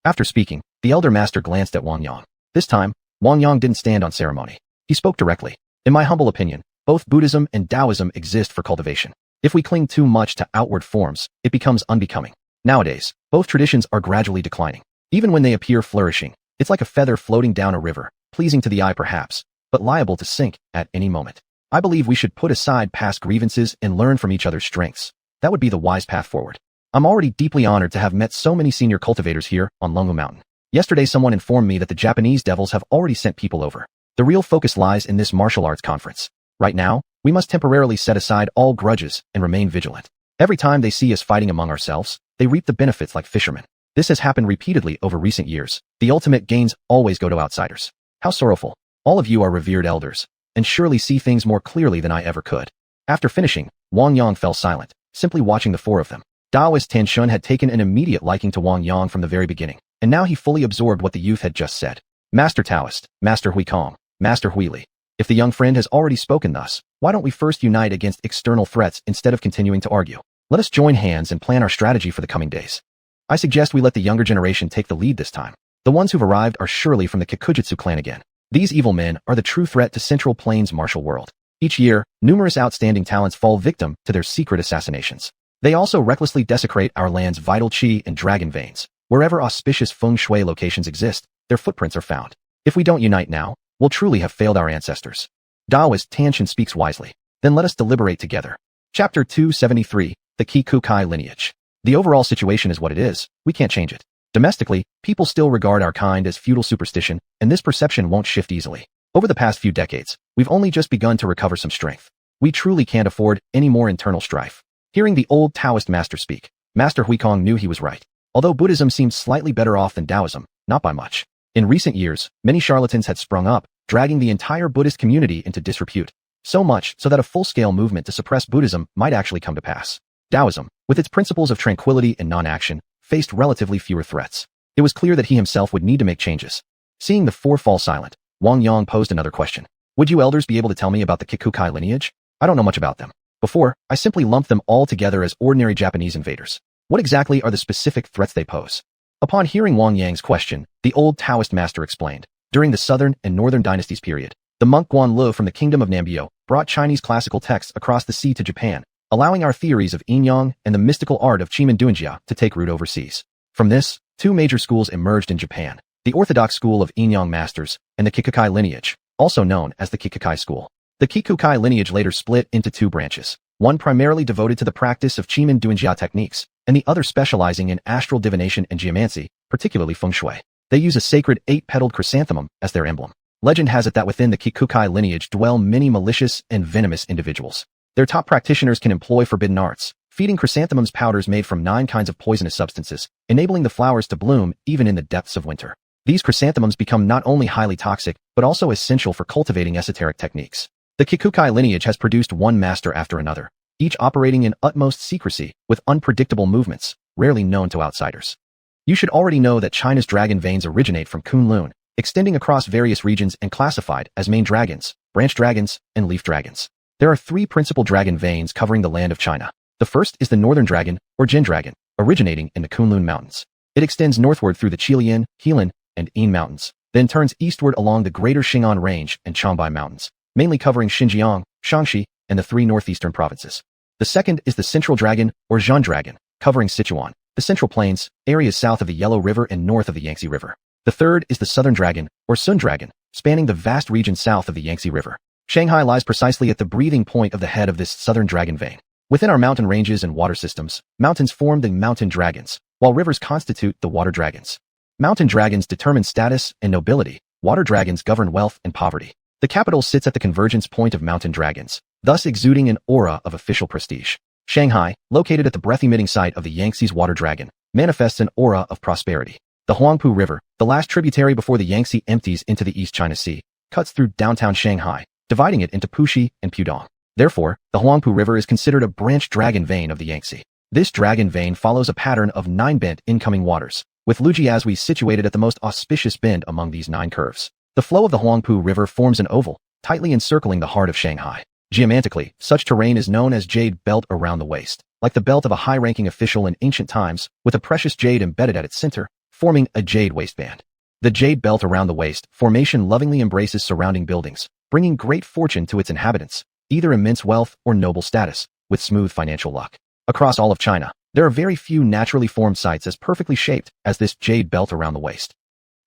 After speaking, the Elder Master glanced at Wang Yang. This time, Wang Yang didn't stand on ceremony. He spoke directly. In my humble opinion, both Buddhism and Taoism exist for cultivation. If we cling too much to outward forms, it becomes unbecoming. Nowadays, both traditions are gradually declining. Even when they appear flourishing, it's like a feather floating down a river, pleasing to the eye perhaps, but liable to sink at any moment. I believe we should put aside past grievances and learn from each other's strengths. That would be the wise path forward. I'm already deeply honored to have met so many senior cultivators here on Longhu Mountain. Yesterday someone informed me that the Japanese devils have already sent people over. The real focus lies in this martial arts conference. Right now, we must temporarily set aside all grudges and remain vigilant. Every time they see us fighting among ourselves, they reap the benefits like fishermen. This has happened repeatedly over recent years. The ultimate gains always go to outsiders. How sorrowful. All of you are revered elders, and surely see things more clearly than I ever could. After finishing, Wang Yang fell silent, simply watching the four of them. Taoist Tanshun had taken an immediate liking to Wang Yang from the very beginning, and now he fully absorbed what the youth had just said. Master Taoist, Master Hui Kong, Master Hui Li. If the young friend has already spoken thus, why don't we first unite against external threats instead of continuing to argue? Let us join hands and plan our strategy for the coming days. I suggest we let the younger generation take the lead this time. The ones who've arrived are surely from the Kikujutsu clan again. These evil men are the true threat to Central Plains martial world. Each year, numerous outstanding talents fall victim to their secret assassinations. They also recklessly desecrate our land's vital qi and dragon veins. Wherever auspicious feng shui locations exist, their footprints are found. If we don't unite now, we'll truly have failed our ancestors. Taoist Tanshan speaks wisely. Then let us deliberate together. Chapter 273, the Kikukai lineage. The overall situation is what it is. We can't change it. Domestically, people still regard our kind as feudal superstition, and this perception won't shift easily. Over the past few decades, we've only just begun to recover some strength. We truly can't afford any more internal strife. Hearing the old Taoist master speak, Master Hui Kong knew he was right. Although Buddhism seemed slightly better off than Taoism, not by much. In recent years, many charlatans had sprung up, dragging the entire Buddhist community into disrepute. So much so that a full-scale movement to suppress Buddhism might actually come to pass. Taoism, with its principles of tranquility and non-action, faced relatively fewer threats. It was clear that he himself would need to make changes. Seeing the four fall silent, Wang Yang posed another question. Would you elders be able to tell me about the Kikukai lineage? I don't know much about them. Before, I simply lumped them all together as ordinary Japanese invaders. What exactly are the specific threats they pose? Upon hearing Wang Yang's question, the old Taoist master explained. During the Southern and Northern Dynasties period, the monk Guan Lu from the kingdom of Nambyo brought Chinese classical texts across the sea to Japan, allowing our theories of yin-yang and the mystical art of Qimeng Duanjia to take root overseas. From this, two major schools emerged in Japan, the orthodox school of yin-yang masters and the Kikukai lineage, also known as the Kikukai school. The Kikukai lineage later split into two branches, one primarily devoted to the practice of Qimeng Duanjia techniques, and the other specializing in astral divination and geomancy, particularly feng shui. They use a sacred 8-petaled chrysanthemum as their emblem. Legend has it that within the Kikukai lineage dwell many malicious and venomous individuals. Their top practitioners can employ forbidden arts, feeding chrysanthemums powders made from 9 kinds of poisonous substances, enabling the flowers to bloom even in the depths of winter. These chrysanthemums become not only highly toxic, but also essential for cultivating esoteric techniques. The Kikukai lineage has produced one master after another, each operating in utmost secrecy, with unpredictable movements, rarely known to outsiders. You should already know that China's dragon veins originate from Kunlun, extending across various regions and classified as main dragons, branch dragons, and leaf dragons. There are 3 principal dragon veins covering the land of China. The first is the northern dragon, or Jin dragon, originating in the Kunlun Mountains. It extends northward through the Qilian, Helan, and Yin Mountains, then turns eastward along the greater Xing'an Range and Changbai Mountains, mainly covering Xinjiang, Shaanxi, and the 3 northeastern provinces. The second is the Central Dragon, or Zhan Dragon, covering Sichuan, the Central Plains, areas south of the Yellow River and north of the Yangtze River. The third is the Southern Dragon, or Sun Dragon, spanning the vast region south of the Yangtze River. Shanghai lies precisely at the breathing point of the head of this southern dragon vein. Within our mountain ranges and water systems, mountains form the mountain dragons, while rivers constitute the water dragons. Mountain dragons determine status and nobility, water dragons govern wealth and poverty. The capital sits at the convergence point of mountain dragons, thus exuding an aura of official prestige. Shanghai, located at the breath-emitting site of the Yangtze's water dragon, manifests an aura of prosperity. The Huangpu River, the last tributary before the Yangtze empties into the East China Sea, cuts through downtown Shanghai, dividing it into Puxi and Pudong. Therefore, the Huangpu River is considered a branch dragon vein of the Yangtze. This dragon vein follows a pattern of 9 bent incoming waters, with Lujiazui situated at the most auspicious bend among these 9 curves. The flow of the Huangpu River forms an oval, tightly encircling the heart of Shanghai. Geomantically, such terrain is known as jade belt around the waist, like the belt of a high-ranking official in ancient times, with a precious jade embedded at its center, forming a jade waistband. The jade belt around the waist formation lovingly embraces surrounding buildings, bringing great fortune to its inhabitants, either immense wealth or noble status, with smooth financial luck. Across all of China, there are very few naturally formed sites as perfectly shaped as this jade belt around the waist.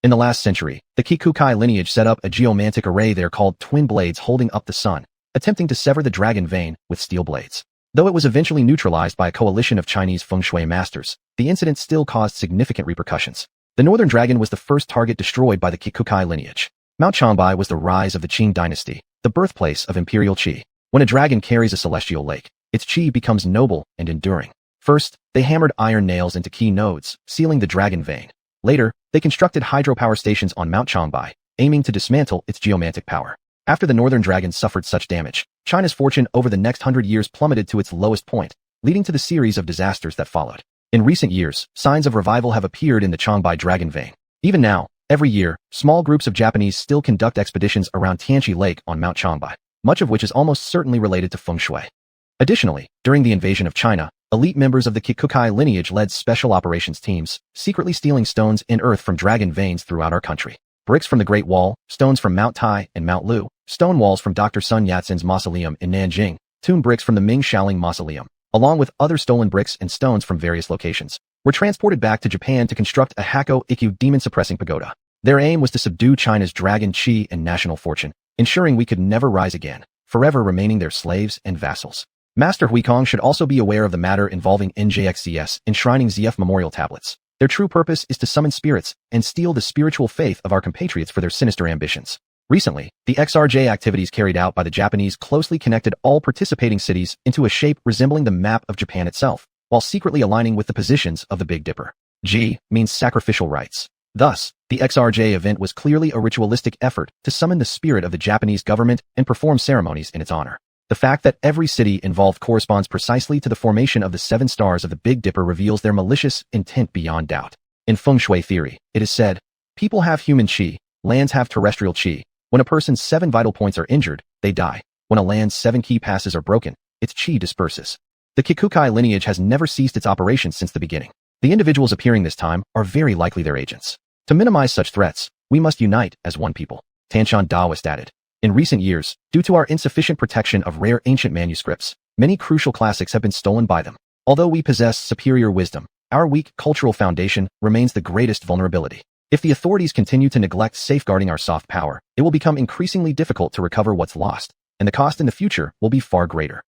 In the last century, the Xiuxian lineage set up a geomantic array there called twin blades holding up the sun, attempting to sever the dragon vein with steel blades. Though it was eventually neutralized by a coalition of Chinese feng shui masters, the incident still caused significant repercussions. The northern dragon was the first target destroyed by the Xiuxian lineage. Mount Changbai was the rise of the Qing dynasty, the birthplace of imperial qi. When a dragon carries a celestial lake, its qi becomes noble and enduring. First, they hammered iron nails into key nodes, sealing the dragon vein. Later, they constructed hydropower stations on Mount Changbai, aiming to dismantle its geomantic power. After the northern dragon suffered such damage, China's fortune over the next 100 years plummeted to its lowest point, leading to the series of disasters that followed. In recent years, signs of revival have appeared in the Changbai dragon vein. Even now, every year, small groups of Japanese still conduct expeditions around Tianqi Lake on Mount Changbai, much of which is almost certainly related to feng shui. Additionally, during the invasion of China, elite members of the Xiuxian lineage led special operations teams, secretly stealing stones and earth from dragon veins throughout our country. Bricks from the Great Wall, stones from Mount Tai and Mount Lu, stone walls from Dr. Sun Yat-sen's mausoleum in Nanjing, tomb bricks from the Ming Shaoling mausoleum, along with other stolen bricks and stones from various locations, were transported back to Japan to construct a Hakko Ikkyu demon-suppressing pagoda. Their aim was to subdue China's dragon qi and national fortune, ensuring we could never rise again, forever remaining their slaves and vassals. Master Huikong should also be aware of the matter involving NJXCS enshrining ZF memorial tablets. Their true purpose is to summon spirits and steal the spiritual faith of our compatriots for their sinister ambitions. Recently, the XRJ activities carried out by the Japanese closely connected all participating cities into a shape resembling the map of Japan itself, while secretly aligning with the positions of the Big Dipper. G means sacrificial rites. Thus, the XRJ event was clearly a ritualistic effort to summon the spirit of the Japanese government and perform ceremonies in its honor. The fact that every city involved corresponds precisely to the formation of the 7 stars of the Big Dipper reveals their malicious intent beyond doubt. In feng shui theory, it is said, people have human qi, lands have terrestrial qi. When a person's 7 vital points are injured, they die. When a land's 7 key passes are broken, its qi disperses. The Xiuxian lineage has never ceased its operations since the beginning. The individuals appearing this time are very likely their agents. To minimize such threats, we must unite as one people. Tanshan Daoist added. In recent years, due to our insufficient protection of rare ancient manuscripts, many crucial classics have been stolen by them. Although we possess superior wisdom, our weak cultural foundation remains the greatest vulnerability. If the authorities continue to neglect safeguarding our soft power, it will become increasingly difficult to recover what's lost, and the cost in the future will be far greater.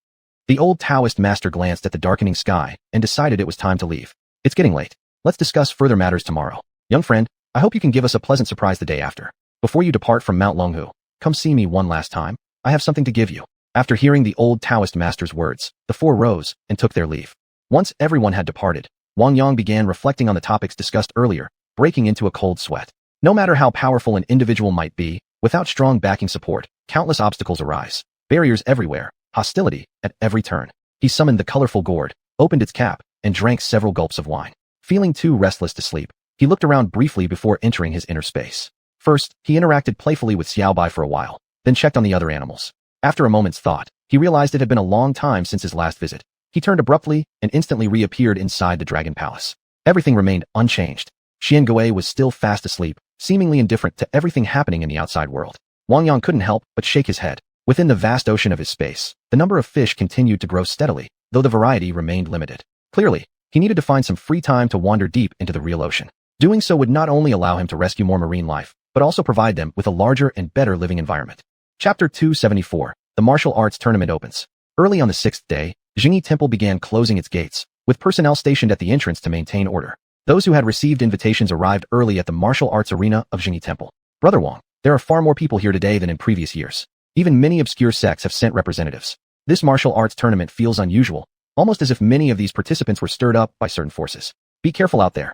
The old Taoist master glanced at the darkening sky and decided it was time to leave. It's getting late. Let's discuss further matters tomorrow. Young friend, I hope you can give us a pleasant surprise the day after. Before you depart from Mount Longhu, come see me one last time. I have something to give you. After hearing the old Taoist master's words, the 4 rose and took their leave. Once everyone had departed, Wang Yang began reflecting on the topics discussed earlier, breaking into a cold sweat. No matter how powerful an individual might be, without strong backing support, countless obstacles arise. Barriers everywhere, hostility at every turn. He summoned the colorful gourd, opened its cap, and drank several gulps of wine. Feeling too restless to sleep, he looked around briefly before entering his inner space. First, he interacted playfully with Xiaobai for a while, then checked on the other animals. After a moment's thought, he realized it had been a long time since his last visit. He turned abruptly and instantly reappeared inside the Dragon Palace. Everything remained unchanged. Xian Gui was still fast asleep, seemingly indifferent to everything happening in the outside world. Wang Yang couldn't help but shake his head. Within the vast ocean of his space, the number of fish continued to grow steadily, though the variety remained limited. Clearly, he needed to find some free time to wander deep into the real ocean. Doing so would not only allow him to rescue more marine life, but also provide them with a larger and better living environment. Chapter 274. The Martial Arts Tournament opens. Early on the sixth day, Jingyi Temple began closing its gates, with personnel stationed at the entrance to maintain order. Those who had received invitations arrived early at the martial arts arena of Jingyi Temple. Brother Wang, there are far more people here today than in previous years. Even many obscure sects have sent representatives. This martial arts tournament feels unusual, almost as if many of these participants were stirred up by certain forces. Be careful out there.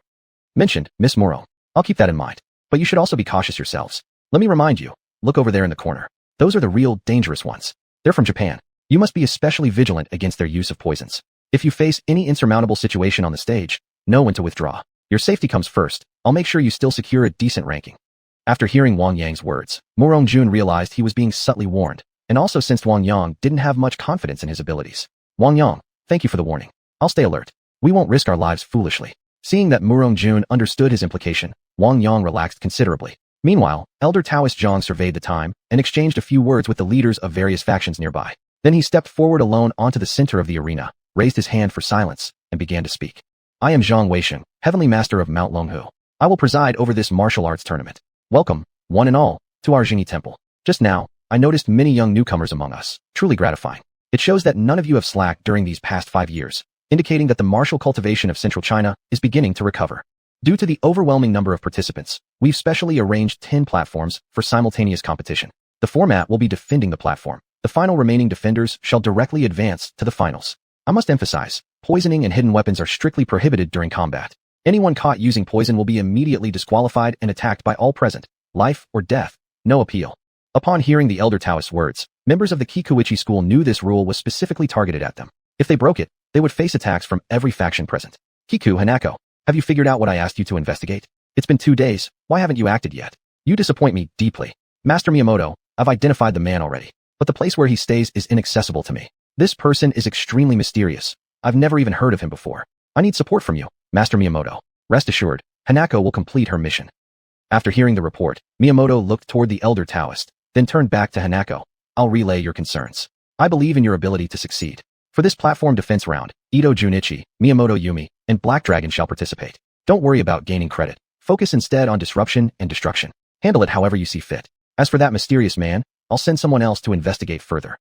Mentioned, Miss Muro. I'll keep that in mind. But you should also be cautious yourselves. Let me remind you, look over there in the corner. Those are the real, dangerous ones. They're from Japan. You must be especially vigilant against their use of poisons. If you face any insurmountable situation on the stage, know when to withdraw. Your safety comes first. I'll make sure you still secure a decent ranking. After hearing Wang Yang's words, Murong Jun realized he was being subtly warned, and also sensed Wang Yang didn't have much confidence in his abilities. Wang Yang, thank you for the warning. I'll stay alert. We won't risk our lives foolishly. Seeing that Murong Jun understood his implication, Wang Yang relaxed considerably. Meanwhile, Elder Taoist Zhang surveyed the time and exchanged a few words with the leaders of various factions nearby. Then he stepped forward alone onto the center of the arena, raised his hand for silence, and began to speak. I am Zhang Weisheng, Heavenly Master of Mount Longhu. I will preside over this martial arts tournament. Welcome, one and all, to our Jingyi Temple. Just now, I noticed many young newcomers among us. Truly gratifying. It shows that none of you have slacked during these past 5 years, indicating that the martial cultivation of Central China is beginning to recover. Due to the overwhelming number of participants, we've specially arranged 10 platforms for simultaneous competition. The format will be defending the platform. The final remaining defenders shall directly advance to the finals. I must emphasize, poisoning and hidden weapons are strictly prohibited during combat. Anyone caught using poison will be immediately disqualified and attacked by all present. Life or death, no appeal. Upon hearing the Elder Taoist's words, members of the Kikuichi school knew this rule was specifically targeted at them. If they broke it, they would face attacks from every faction present. Kiku Hanako, have you figured out what I asked you to investigate? It's been 2 days, why haven't you acted yet? You disappoint me deeply. Master Miyamoto, I've identified the man already, but the place where he stays is inaccessible to me. This person is extremely mysterious. I've never even heard of him before. I need support from you, Master Miyamoto. Rest assured, Hanako will complete her mission. After hearing the report, Miyamoto looked toward the Elder Taoist, then turned back to Hanako. I'll relay your concerns. I believe in your ability to succeed. For this platform defense round, Ito Junichi, Miyamoto Yumi, and Black Dragon shall participate. Don't worry about gaining credit. Focus instead on disruption and destruction. Handle it however you see fit. As for that mysterious man, I'll send someone else to investigate further.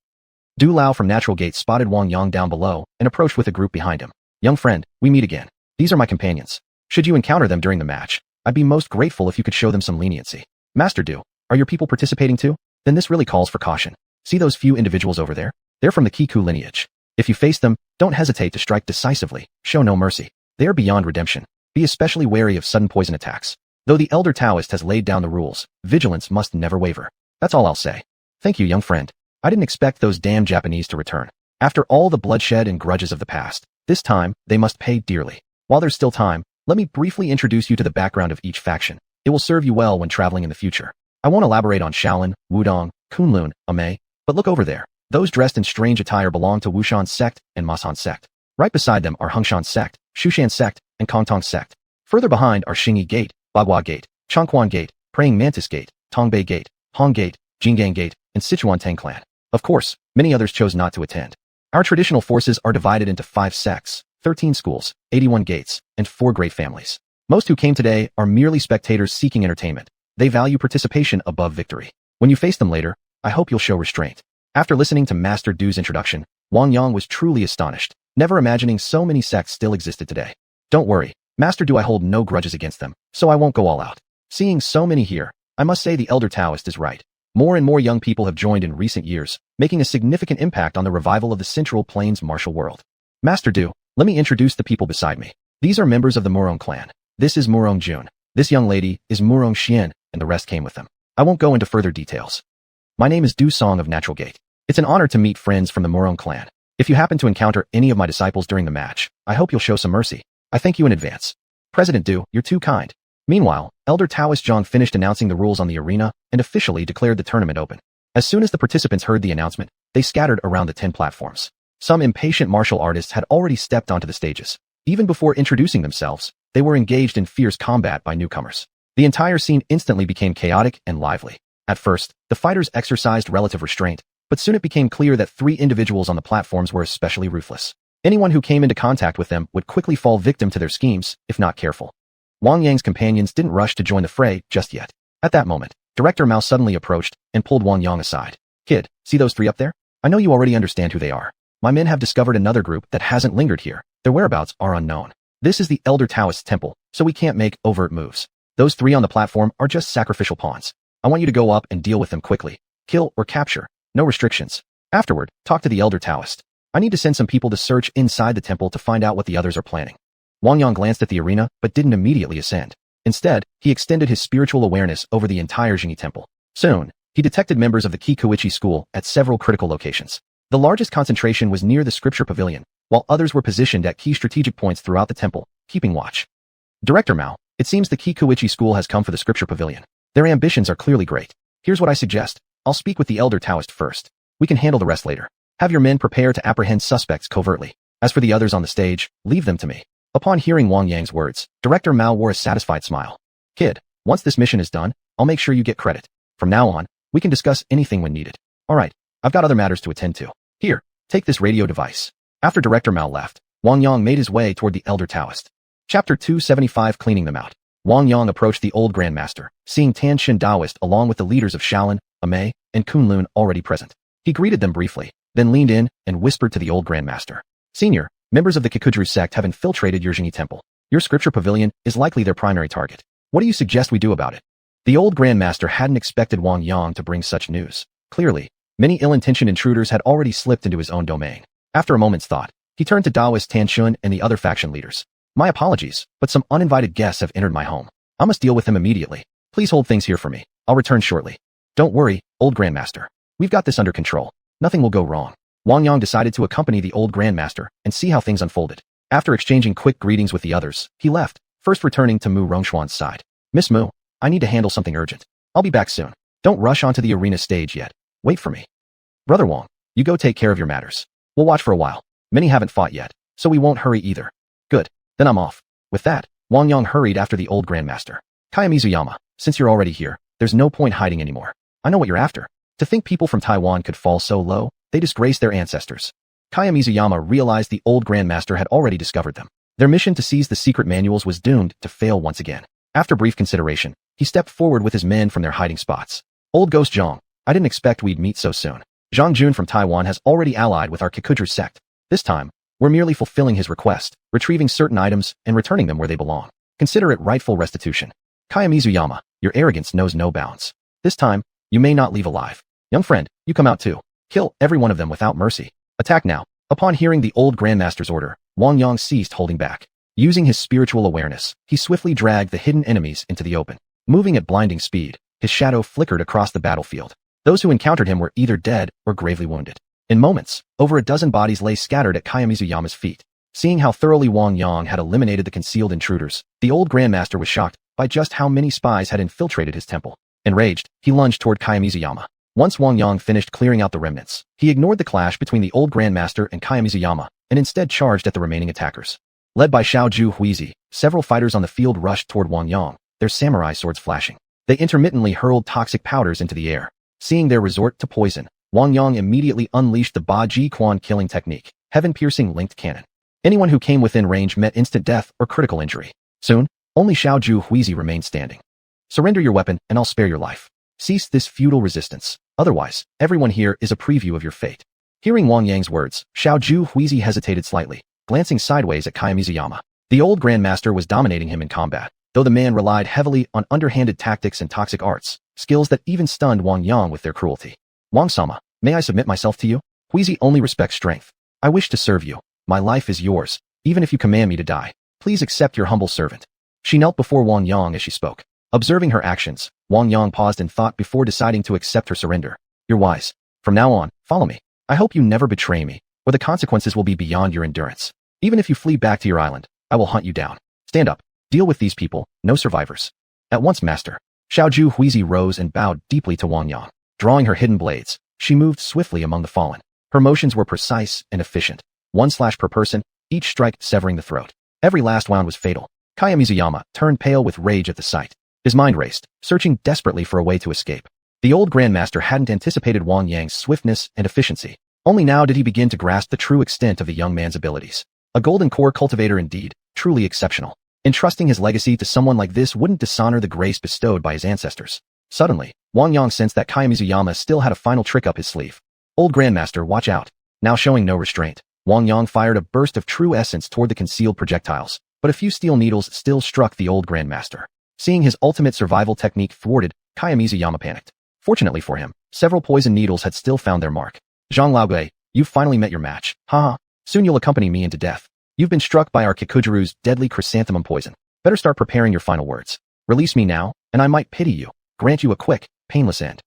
Du Lao from Natural Gate spotted Wang Yang down below and approached with a group behind him. Young friend, we meet again. These are my companions. Should you encounter them during the match, I'd be most grateful if you could show them some leniency. Master Du, are your people participating too? Then this really calls for caution. See those few individuals over there? They're from the Kiku lineage. If you face them, don't hesitate to strike decisively. Show no mercy. They are beyond redemption. Be especially wary of sudden poison attacks. Though the Elder Taoist has laid down the rules, vigilance must never waver. That's all I'll say. Thank you, young friend. I didn't expect those damn Japanese to return. After all the bloodshed and grudges of the past, this time, they must pay dearly. While there's still time, let me briefly introduce you to the background of each faction. It will serve you well when traveling in the future. I won't elaborate on Shaolin, Wudong, Kunlun, Ame, but look over there. Those dressed in strange attire belong to Wushan sect and Masan sect. Right beside them are Hengshan sect, Xiuxian sect, and Kongtong sect. Further behind are Xingyi Gate, Bagua Gate, Chongquan Gate, Praying Mantis Gate, Tongbei Gate, Hong Gate, Jinggang Gate, and Sichuan Tang Clan. Of course, many others chose not to attend. Our traditional forces are divided into 5 sects, 13 schools, 81 gates, and 4 great families. Most who came today are merely spectators seeking entertainment. They value participation above victory. When you face them later, I hope you'll show restraint. After listening to Master Du's introduction, Wang Yang was truly astonished, never imagining so many sects still existed today. Don't worry, Master Du, I hold no grudges against them, so I won't go all out. Seeing so many here, I must say the Elder Taoist is right. More and more young people have joined in recent years, making a significant impact on the revival of the Central Plains martial world. Master Du, let me introduce the people beside me. These are members of the Murong clan. This is Murong Jun. This young lady is Murong Xian, and the rest came with them. I won't go into further details. My name is Du Song of Natural Gate. It's an honor to meet friends from the Murong clan. If you happen to encounter any of my disciples during the match, I hope you'll show some mercy. I thank you in advance. President Du, you're too kind. Meanwhile, Elder Taoist Zhang finished announcing the rules on the arena and officially declared the tournament open. As soon as the participants heard the announcement, they scattered around the 10 platforms. Some impatient martial artists had already stepped onto the stages. Even before introducing themselves, they were engaged in fierce combat by newcomers. The entire scene instantly became chaotic and lively. At first, the fighters exercised relative restraint, but soon it became clear that 3 individuals on the platforms were especially ruthless. Anyone who came into contact with them would quickly fall victim to their schemes, if not careful. Wang Yang's companions didn't rush to join the fray just yet. At that moment, Director Mao suddenly approached and pulled Wang Yang aside. "Kid, see those 3 up there? I know you already understand who they are. My men have discovered another group that hasn't lingered here. Their whereabouts are unknown. This is the Elder Taoist Temple, so we can't make overt moves. Those 3 on the platform are just sacrificial pawns. I want you to go up and deal with them quickly. Kill or capture. No restrictions. Afterward, talk to the Elder Taoist. I need to send some people to search inside the temple to find out what the others are planning." Wang Yang glanced at the arena but didn't immediately ascend. Instead, he extended his spiritual awareness over the entire Jingyi temple. Soon, he detected members of the xiuxian school at several critical locations. The largest concentration was near the scripture pavilion, while others were positioned at key strategic points throughout the temple, keeping watch. "Director Mao, it seems the xiuxian school has come for the scripture pavilion. Their ambitions are clearly great. Here's what I suggest. I'll speak with the Elder Taoist first. We can handle the rest later. Have your men prepare to apprehend suspects covertly. As for the others on the stage, leave them to me." Upon hearing Wang Yang's words, Director Mao wore a satisfied smile. "Kid, once this mission is done, I'll make sure you get credit. From now on, we can discuss anything when needed. Alright, I've got other matters to attend to. Here, take this radio device." After Director Mao left, Wang Yang made his way toward the Elder Taoist. Chapter 275 Cleaning them out. Wang Yang approached the old Grandmaster, seeing Tan Shin Daoist along with the leaders of Shaolin, Amei, and Kunlun already present. He greeted them briefly, then leaned in and whispered to the old Grandmaster. "Senior, members of the Kikudru sect have infiltrated your Jingyi temple. Your scripture pavilion is likely their primary target. What do you suggest we do about it?" The old Grandmaster hadn't expected Wang Yang to bring such news. Clearly, many ill-intentioned intruders had already slipped into his own domain. After a moment's thought, he turned to Daoist Tan Shun and the other faction leaders. "My apologies, but some uninvited guests have entered my home. I must deal with them immediately. Please hold things here for me. I'll return shortly." "Don't worry, old Grandmaster. We've got this under control. Nothing will go wrong." Wang Yang decided to accompany the old Grandmaster and see how things unfolded. After exchanging quick greetings with the others, he left, first returning to Mu Rongxuan's side. "Miss Mu, I need to handle something urgent. I'll be back soon. Don't rush onto the arena stage yet. Wait for me." "Brother Wang, you go take care of your matters. We'll watch for a while. Many haven't fought yet, so we won't hurry either." "Good, then I'm off." With that, Wang Yang hurried after the old Grandmaster. "Kayamizuyama, since you're already here, there's no point hiding anymore. I know what you're after. To think people from Taiwan could fall so low, they disgraced their ancestors." Kayamizuyama realized the old Grandmaster had already discovered them. Their mission to seize the secret manuals was doomed to fail once again. After brief consideration, he stepped forward with his men from their hiding spots. "Old Ghost Zhang, I didn't expect we'd meet so soon. Zhang Jun from Taiwan has already allied with our Kikudru sect. This time, we're merely fulfilling his request, retrieving certain items and returning them where they belong. Consider it rightful restitution. Kayamizuyama, your arrogance knows no bounds. This time, you may not leave alive. Young friend, you come out too. Kill every one of them without mercy. Attack now." Upon hearing the old Grandmaster's order, Wang Yang ceased holding back. Using his spiritual awareness, he swiftly dragged the hidden enemies into the open. Moving at blinding speed, his shadow flickered across the battlefield. Those who encountered him were either dead or gravely wounded. In moments, over a dozen bodies lay scattered at Kayamizuyama's feet. Seeing how thoroughly Wang Yang had eliminated the concealed intruders, the old Grandmaster was shocked by just how many spies had infiltrated his temple. Enraged, he lunged toward Kayamizuyama. Once Wang Yang finished clearing out the remnants, he ignored the clash between the old Grandmaster and Kayamizuyama and instead charged at the remaining attackers. Led by Xiuxian, several fighters on the field rushed toward Wang Yang, their samurai swords flashing. They intermittently hurled toxic powders into the air. Seeing their resort to poison, Wang Yang immediately unleashed the Ba Ji Quan killing technique, heaven-piercing linked cannon. Anyone who came within range met instant death or critical injury. Soon, only Xiuxian remained standing. "Surrender your weapon and I'll spare your life. Cease this futile resistance. Otherwise, everyone here is a preview of your fate." Hearing Wang Yang's words, Xiuxian hesitated slightly, glancing sideways at Kayamizuyama. The old Grandmaster was dominating him in combat, though the man relied heavily on underhanded tactics and toxic arts, skills that even stunned Wang Yang with their cruelty. "Wang-sama, may I submit myself to you? Huizi only respects strength. I wish to serve you. My life is yours, even if you command me to die. Please accept your humble servant." She knelt before Wang Yang as she spoke. Observing her actions, Wang Yang paused in thought before deciding to accept her surrender. "You're wise. From now on, follow me. I hope you never betray me, or the consequences will be beyond your endurance. Even if you flee back to your island, I will hunt you down. Stand up. Deal with these people, no survivors." "At once, master." Xiuxian rose and bowed deeply to Wang Yang. Drawing her hidden blades, she moved swiftly among the fallen. Her motions were precise and efficient. One slash per person, each strike severing the throat. Every last wound was fatal. Kayamizuyama turned pale with rage at the sight. His mind raced, searching desperately for a way to escape. The old Grandmaster hadn't anticipated Wang Yang's swiftness and efficiency. Only now did he begin to grasp the true extent of the young man's abilities. A golden core cultivator indeed, truly exceptional. Entrusting his legacy to someone like this wouldn't dishonor the grace bestowed by his ancestors. Suddenly, Wang Yang sensed that Xiuxian still had a final trick up his sleeve. Old Grandmaster, watch out. Now showing no restraint, Wang Yang fired a burst of true essence toward the concealed projectiles, but a few steel needles still struck the old Grandmaster. Seeing his ultimate survival technique thwarted, Xiuxian panicked. Fortunately for him, several poison needles had still found their mark. Zhang Laogui, you've finally met your match. Haha. Soon you'll accompany me into death. You've been struck by our Kikujuru's deadly chrysanthemum poison. Better start preparing your final words. Release me now, and I might pity you, grant you a quick, painless end.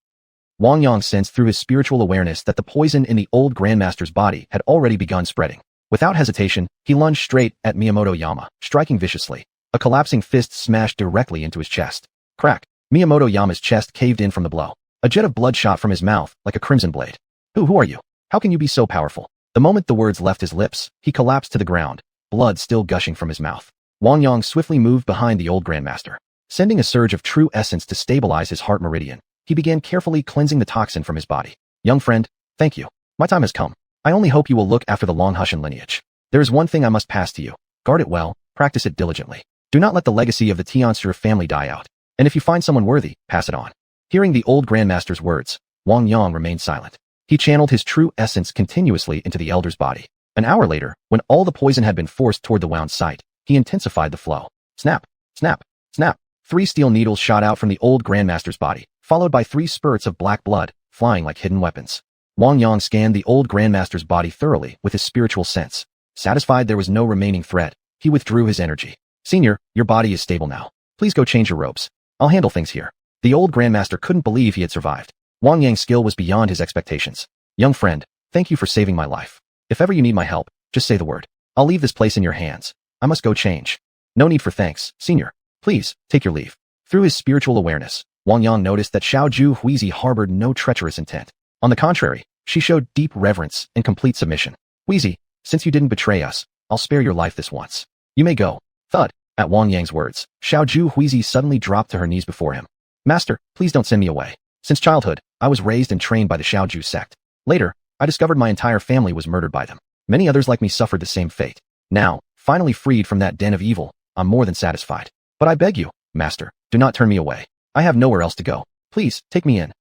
Wang Yang sensed through his spiritual awareness that the poison in the old Grandmaster's body had already begun spreading. Without hesitation, he lunged straight at Miyamoto Yama, striking viciously. A collapsing fist smashed directly into his chest. Crack! Miyamoto Yama's chest caved in from the blow. A jet of blood shot from his mouth, like a crimson blade. Who are you? How can you be so powerful? The moment the words left his lips, he collapsed to the ground, blood still gushing from his mouth. Wang Yang swiftly moved behind the old Grandmaster. Sending a surge of true essence to stabilize his heart meridian, he began carefully cleansing the toxin from his body. Young friend, thank you. My time has come. I only hope you will look after the long xiuxian lineage. There is one thing I must pass to you. Guard it well, practice it diligently. Do not let the legacy of the Tianster family die out. And if you find someone worthy, pass it on. Hearing the old Grandmaster's words, Wang Yang remained silent. He channeled his true essence continuously into the elder's body. An hour later, when all the poison had been forced toward the wound site, he intensified the flow. Snap, snap, snap. 3 steel needles shot out from the old Grandmaster's body, followed by 3 spurts of black blood, flying like hidden weapons. Wang Yang scanned the old Grandmaster's body thoroughly with his spiritual sense. Satisfied there was no remaining threat, he withdrew his energy. Senior, your body is stable now. Please go change your robes. I'll handle things here. The old Grandmaster couldn't believe he had survived. Wang Yang's skill was beyond his expectations. Young friend, thank you for saving my life. If ever you need my help, just say the word. I'll leave this place in your hands. I must go change. No need for thanks, senior. Please, take your leave. Through his spiritual awareness, Wang Yang noticed that Xiuxian harbored no treacherous intent. On the contrary, she showed deep reverence and complete submission. Huizi, since you didn't betray us, I'll spare your life this once. You may go. Thud. At Wang Yang's words, Xiuxian suddenly dropped to her knees before him. Master, please don't send me away. Since childhood, I was raised and trained by the Xiaoju sect. Later, I discovered my entire family was murdered by them. Many others like me suffered the same fate. Now, finally freed from that den of evil, I'm more than satisfied. But I beg you, Master, do not turn me away. I have nowhere else to go. Please, take me in.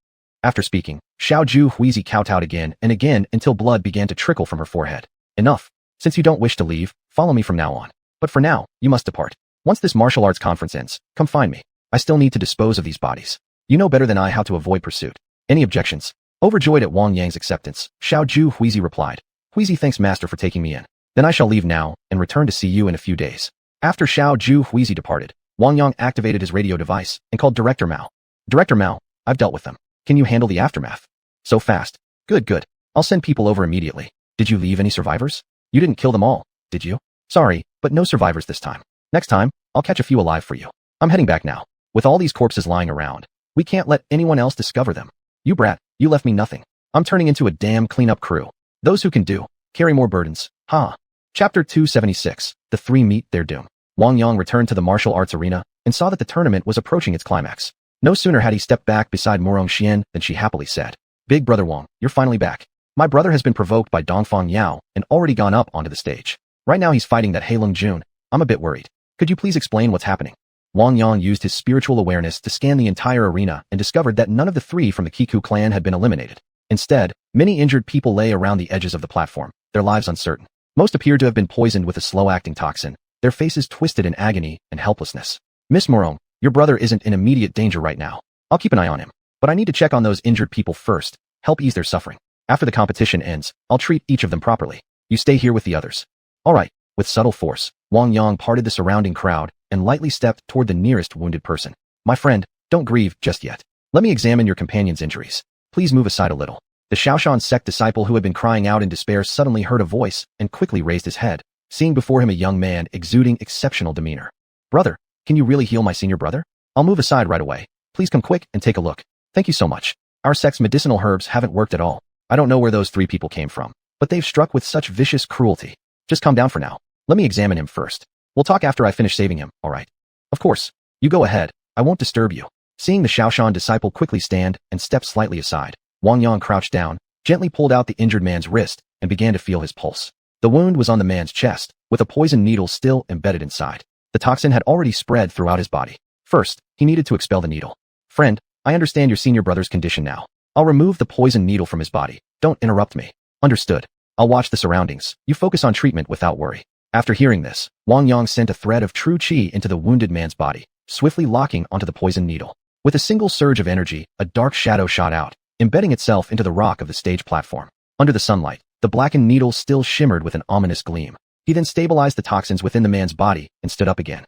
After speaking, Xiuxian kowtowed again and again until blood began to trickle from her forehead. Enough. Since you don't wish to leave, follow me from now on. But for now, you must depart. Once this martial arts conference ends, come find me. I still need to dispose of these bodies. You know better than I how to avoid pursuit. Any objections? Overjoyed at Wang Yang's acceptance, Xiuxian replied. Huizi thanks Master for taking me in. Then I shall leave now and return to see you in a few days. After Xiuxian departed, Wang Yang activated his radio device and called Director Mao. Director Mao, I've dealt with them. Can you handle the aftermath? So fast. Good. I'll send people over immediately. Did you leave any survivors? You didn't kill them all, did you? Sorry, but no survivors this time. Next time, I'll catch a few alive for you. I'm heading back now. With all these corpses lying around, we can't let anyone else discover them. You brat, you left me nothing. I'm turning into a damn cleanup crew. Those who can do, carry more burdens. Ha. Chapter 276, The 3 meet their doom. Wang Yang returned to the martial arts arena and saw that the tournament was approaching its climax. No sooner had he stepped back beside Murong Xian than she happily said, Big brother Wang, you're finally back. My brother has been provoked by Dongfang Yao and already gone up onto the stage. Right now he's fighting that Heilong Jun. I'm a bit worried. Could you please explain what's happening? Wang Yang used his spiritual awareness to scan the entire arena and discovered that none of the 3 from the Kiku clan had been eliminated. Instead, many injured people lay around the edges of the platform, their lives uncertain. Most appeared to have been poisoned with a slow-acting toxin, their faces twisted in agony and helplessness. Miss Murong, your brother isn't in immediate danger right now. I'll keep an eye on him. But I need to check on those injured people first, help ease their suffering. After the competition ends, I'll treat each of them properly. You stay here with the others. All right. With subtle force, Wang Yang parted the surrounding crowd and lightly stepped toward the nearest wounded person. My friend, don't grieve just yet. Let me examine your companion's injuries. Please move aside a little. The xiuxian sect disciple who had been crying out in despair suddenly heard a voice and quickly raised his head, seeing before him a young man exuding exceptional demeanor. Brother, can you really heal my senior brother? I'll move aside right away. Please come quick and take a look. Thank you so much. Our sect's medicinal herbs haven't worked at all. I don't know where those 3 people came from, but they've struck with such vicious cruelty. Just calm down for now. Let me examine him first. We'll talk after I finish saving him, all right? Of course. You go ahead. I won't disturb you. Seeing the xiuxian disciple quickly stand and step slightly aside, Wang Yang crouched down, gently pulled out the injured man's wrist, and began to feel his pulse. The wound was on the man's chest, with a poison needle still embedded inside. The toxin had already spread throughout his body. First, he needed to expel the needle. Friend, I understand your senior brother's condition now. I'll remove the poison needle from his body. Don't interrupt me. Understood. I'll watch the surroundings. You focus on treatment without worry. After hearing this, Wang Yang sent a thread of true qi into the wounded man's body, swiftly locking onto the poison needle. With a single surge of energy, a dark shadow shot out, embedding itself into the rock of the stage platform. Under the sunlight, the blackened needle still shimmered with an ominous gleam. He then stabilized the toxins within the man's body and stood up again.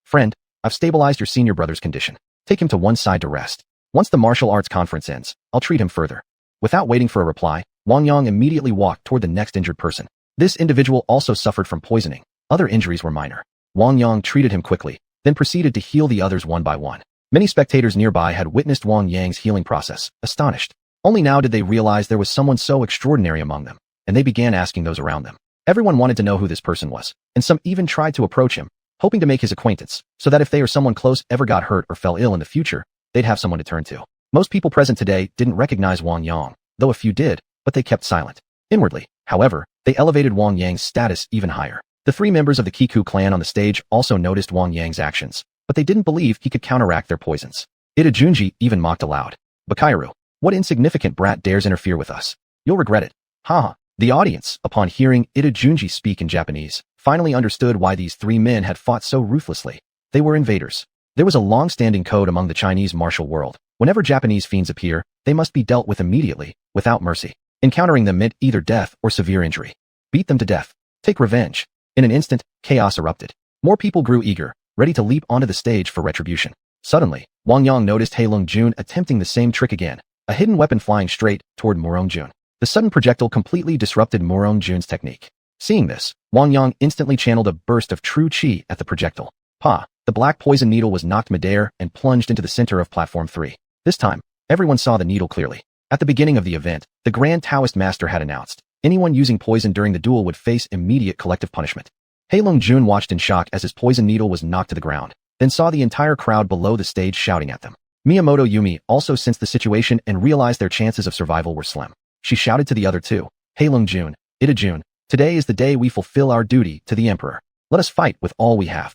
Friend, I've stabilized your senior brother's condition. Take him to one side to rest. Once the martial arts conference ends, I'll treat him further. Without waiting for a reply, Wang Yang immediately walked toward the next injured person. This individual also suffered from poisoning. Other injuries were minor. Wang Yang treated him quickly, then proceeded to heal the others one by one. Many spectators nearby had witnessed Wang Yang's healing process, astonished. Only now did they realize there was someone so extraordinary among them, and they began asking those around them. Everyone wanted to know who this person was, and some even tried to approach him, hoping to make his acquaintance, so that if they or someone close ever got hurt or fell ill in the future, they'd have someone to turn to. Most people present today didn't recognize Wang Yang, though a few did, but they kept silent. Inwardly, however, they elevated Wang Yang's status even higher. The three members of the Qiku clan on the stage also noticed Wang Yang's actions, but they didn't believe he could counteract their poisons. Ida Junji even mocked aloud. Bakairu, what insignificant brat dares interfere with us? You'll regret it. Haha. The audience, upon hearing Ida Junji speak in Japanese, finally understood why these three men had fought so ruthlessly. They were invaders. There was a long-standing code among the Chinese martial world. Whenever Japanese fiends appear, they must be dealt with immediately, without mercy. Encountering them meant either death or severe injury. Beat them to death. Take revenge. In an instant, chaos erupted. More people grew eager, ready to leap onto the stage for retribution. Suddenly, Wang Yang noticed Heilong Jun attempting the same trick again, a hidden weapon flying straight toward Murong Jun. The sudden projectile completely disrupted Murong Jun's technique. Seeing this, Wang Yang instantly channeled a burst of true qi at the projectile. Pa! The black poison needle was knocked midair and plunged into the center of platform 3. This time, everyone saw the needle clearly. At the beginning of the event, the Grand Taoist Master had announced, anyone using poison during the duel would face immediate collective punishment. Heilong Jun watched in shock as his poison needle was knocked to the ground, then saw the entire crowd below the stage shouting at them. Miyamoto Yumi also sensed the situation and realized their chances of survival were slim. She shouted to the other two, Heilong Jun, Ida Jun, today is the day we fulfill our duty to the Emperor. Let us fight with all we have.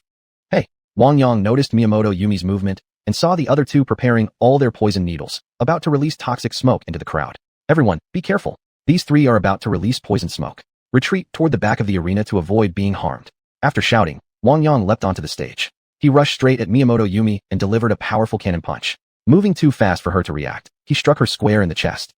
Hey! Wang Yang noticed Miyamoto Yumi's movement and saw the other two preparing all their poison needles, about to release toxic smoke into the crowd. Everyone, be careful. These three are about to release poison smoke. Retreat toward the back of the arena to avoid being harmed. After shouting, Wang Yang leapt onto the stage. He rushed straight at Miyamoto Yumi and delivered a powerful cannon punch. Moving too fast for her to react, he struck her square in the chest.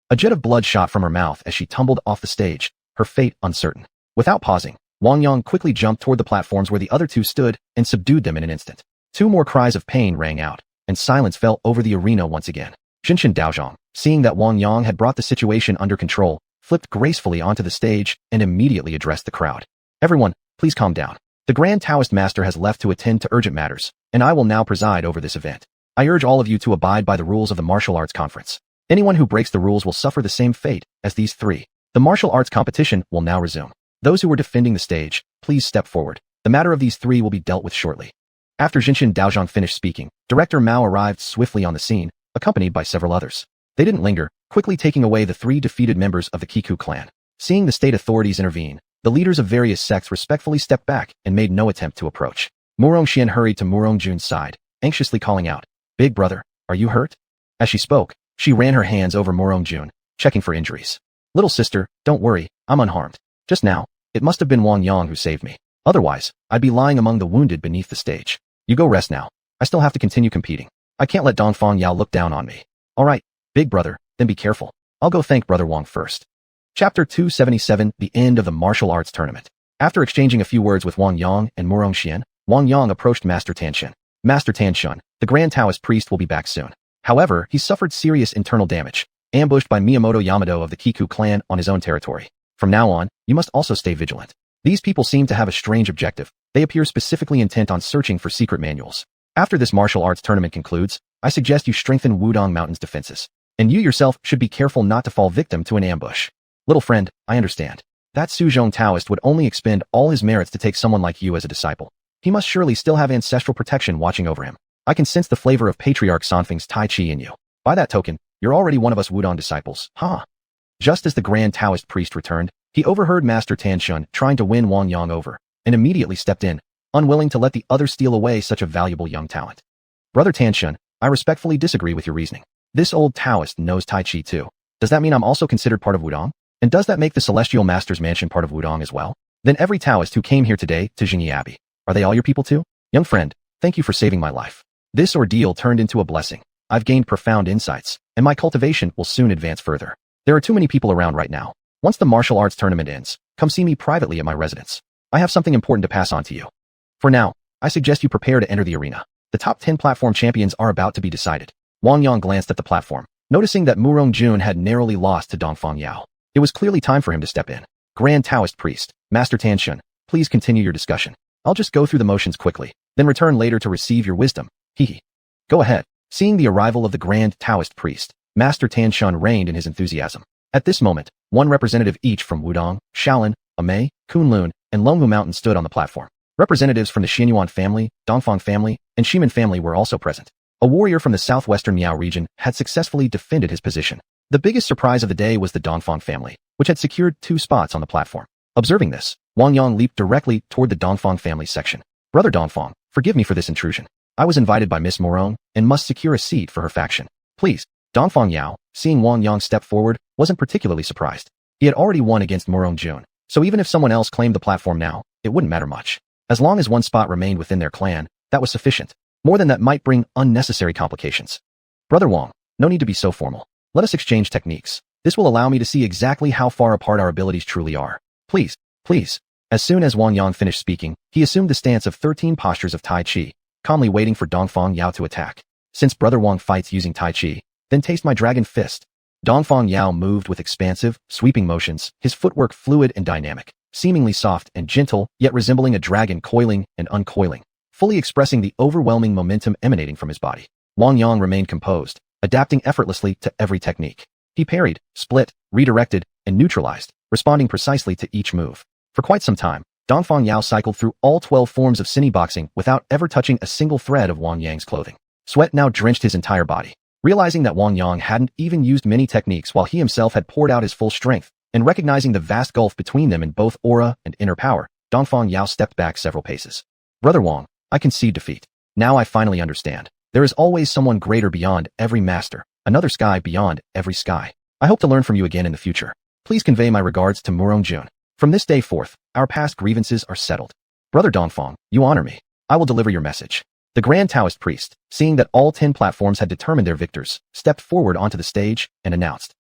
A jet of blood shot from her mouth as she tumbled off the stage, her fate uncertain. Without pausing, Wang Yang quickly jumped toward the platforms where the other two stood and subdued them in an instant. Two more cries of pain rang out, and silence fell over the arena once again. Xiuxian Daozhong, seeing that Wang Yang had brought the situation under control, flipped gracefully onto the stage and immediately addressed the crowd. Everyone, please calm down. The Grand Taoist Master has left to attend to urgent matters, and I will now preside over this event. I urge all of you to abide by the rules of the martial arts conference. Anyone who breaks the rules will suffer the same fate as these three. The martial arts competition will now resume. Those who are defending the stage, please step forward. The matter of these three will be dealt with shortly. After Xiuxian Daozhong finished speaking, Director Mao arrived swiftly on the scene, accompanied by several others. They didn't linger, quickly taking away the three defeated members of the Qiku clan. Seeing the state authorities intervene, the leaders of various sects respectfully stepped back and made no attempt to approach. Murong Xian hurried to Murong Jun's side, anxiously calling out, "Big brother, are you hurt?" As she spoke, she ran her hands over Murong Jun, checking for injuries. "Little sister, don't worry, I'm unharmed. Just now, it must have been Wang Yang who saved me. Otherwise, I'd be lying among the wounded beneath the stage. You go rest now. I still have to continue competing. I can't let Dongfang Yao look down on me." "All right, big brother, then be careful. I'll go thank Brother Wang first." Chapter 277, The End of the Martial Arts Tournament. After exchanging a few words with Wang Yang and Murong Xian, Wang Yang approached Master Tanshan. "Master Tanshan, the Grand Taoist priest will be back soon. However, he suffered serious internal damage, ambushed by Miyamoto Yamado of the Qiku clan on his own territory. From now on, you must also stay vigilant. These people seem to have a strange objective. They appear specifically intent on searching for secret manuals. After this martial arts tournament concludes, I suggest you strengthen Wudong Mountain's defenses. And you yourself should be careful not to fall victim to an ambush. Little friend, I understand. That Suzhong Taoist would only expend all his merits to take someone like you as a disciple. He must surely still have ancestral protection watching over him. I can sense the flavor of Patriarch Sanfeng's Tai Chi in you. By that token, you're already one of us Wudong disciples, huh? Just as the Grand Taoist priest returned, he overheard Master Tianxun trying to win Wang Yang over, and immediately stepped in, unwilling to let the other steal away such a valuable young talent. Brother Tianxun, I respectfully disagree with your reasoning. This old Taoist knows Tai Chi too. Does that mean I'm also considered part of Wudong? And does that make the Celestial Master's mansion part of Wudong as well? Then every Taoist who came here today to Jingyi Abbey, are they all your people too? Young friend, thank you for saving my life. This ordeal turned into a blessing. I've gained profound insights, and my cultivation will soon advance further. There are too many people around right now. Once the martial arts tournament ends, come see me privately at my residence. I have something important to pass on to you. For now, I suggest you prepare to enter the arena. The top 10 platform champions are about to be decided. Wang Yang glanced at the platform, noticing that Murong Jun had narrowly lost to Dongfang Yao. It was clearly time for him to step in. Grand Taoist Priest, Master Tianxun, please continue your discussion. I'll just go through the motions quickly, then return later to receive your wisdom. Hehe. Go ahead. Seeing the arrival of the Grand Taoist Priest, Master Tianxun reigned in his enthusiasm. At this moment, one representative each from Wudong, Shaolin, Amei, Kunlun, and Longhu Mountain stood on the platform. Representatives from the Xiuxian family, Dongfang family, and Shimen family were also present. A warrior from the southwestern Miao region had successfully defended his position. The biggest surprise of the day was the Dongfang family, which had secured 2 spots on the platform. Observing this, Wang Yang leaped directly toward the Dongfang family section. Brother Dongfang, forgive me for this intrusion. I was invited by Miss Morong and must secure a seat for her faction. Please. Dongfang Yao, seeing Wang Yang step forward, wasn't particularly surprised. He had already won against Murong Jun, so even if someone else claimed the platform now, it wouldn't matter much. As long as one spot remained within their clan, that was sufficient. More than that might bring unnecessary complications. Brother Wang, no need to be so formal. Let us exchange techniques. This will allow me to see exactly how far apart our abilities truly are. Please, please. As soon as Wang Yang finished speaking, he assumed the stance of 13 postures of Tai Chi, calmly waiting for Dongfang Yao to attack. Since Brother Wang fights using Tai Chi, then taste my dragon fist. Dongfang Yao moved with expansive, sweeping motions, his footwork fluid and dynamic, seemingly soft and gentle, yet resembling a dragon coiling and uncoiling, fully expressing the overwhelming momentum emanating from his body. Wang Yang remained composed, adapting effortlessly to every technique. He parried, split, redirected, and neutralized, responding precisely to each move. For quite some time, Dongfang Yao cycled through all 12 forms of cine boxing without ever touching a single thread of Wang Yang's clothing. Sweat now drenched his entire body. Realizing that Wang Yang hadn't even used many techniques while he himself had poured out his full strength, and recognizing the vast gulf between them in both aura and inner power, Dongfang Yao stepped back several paces. Brother Wang, I concede defeat. Now I finally understand. There is always someone greater beyond every master, another sky beyond every sky. I hope to learn from you again in the future. Please convey my regards to Murong Jun. From this day forth, our past grievances are settled. Brother Dongfang, you honor me. I will deliver your message. The Grand Taoist priest, seeing that all 10 platforms had determined their victors, stepped forward onto the stage and announced.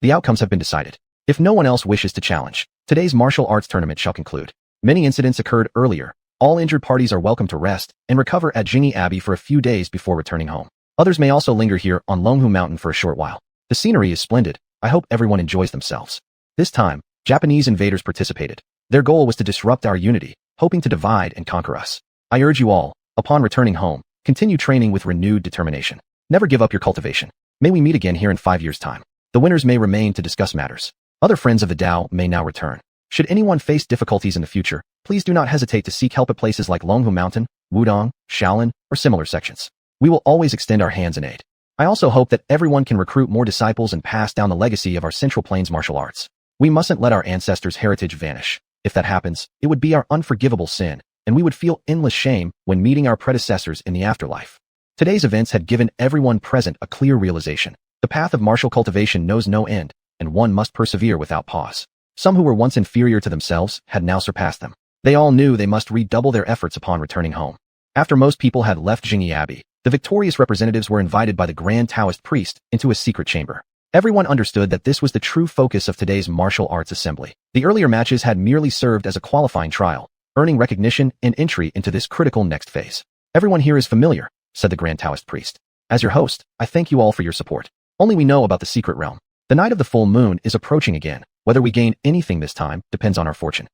The outcomes have been decided. If no one else wishes to challenge, today's martial arts tournament shall conclude. Many incidents occurred earlier. All injured parties are welcome to rest and recover at Jingyi Abbey for a few days before returning home. Others may also linger here on Longhu Mountain for a short while. The scenery is splendid. I hope everyone enjoys themselves. This time, Japanese invaders participated. Their goal was to disrupt our unity, hoping to divide and conquer us. I urge you all, upon returning home, continue training with renewed determination. Never give up your cultivation. May we meet again here in 5 years' time. The winners may remain to discuss matters. Other friends of the Tao may now return. Should anyone face difficulties in the future, please do not hesitate to seek help at places like Longhu Mountain, Wudong, Shaolin, or similar sections. We will always extend our hands in aid. I also hope that everyone can recruit more disciples and pass down the legacy of our Central Plains martial arts. We mustn't let our ancestors' heritage vanish. If that happens, it would be our unforgivable sin, and we would feel endless shame when meeting our predecessors in the afterlife. Today's events had given everyone present a clear realization. The path of martial cultivation knows no end, and one must persevere without pause. Some who were once inferior to themselves had now surpassed them. They all knew they must redouble their efforts upon returning home. After most people had left Jingyi Abbey, the victorious representatives were invited by the Grand Taoist priest into a secret chamber. Everyone understood that this was the true focus of today's martial arts assembly. The earlier matches had merely served as a qualifying trial, earning recognition and entry into this critical next phase. Everyone here is familiar, said the Grand Taoist priest. As your host, I thank you all for your support. Only we know about the secret realm. The night of the full moon is approaching again. Whether we gain anything this time depends on our fortune.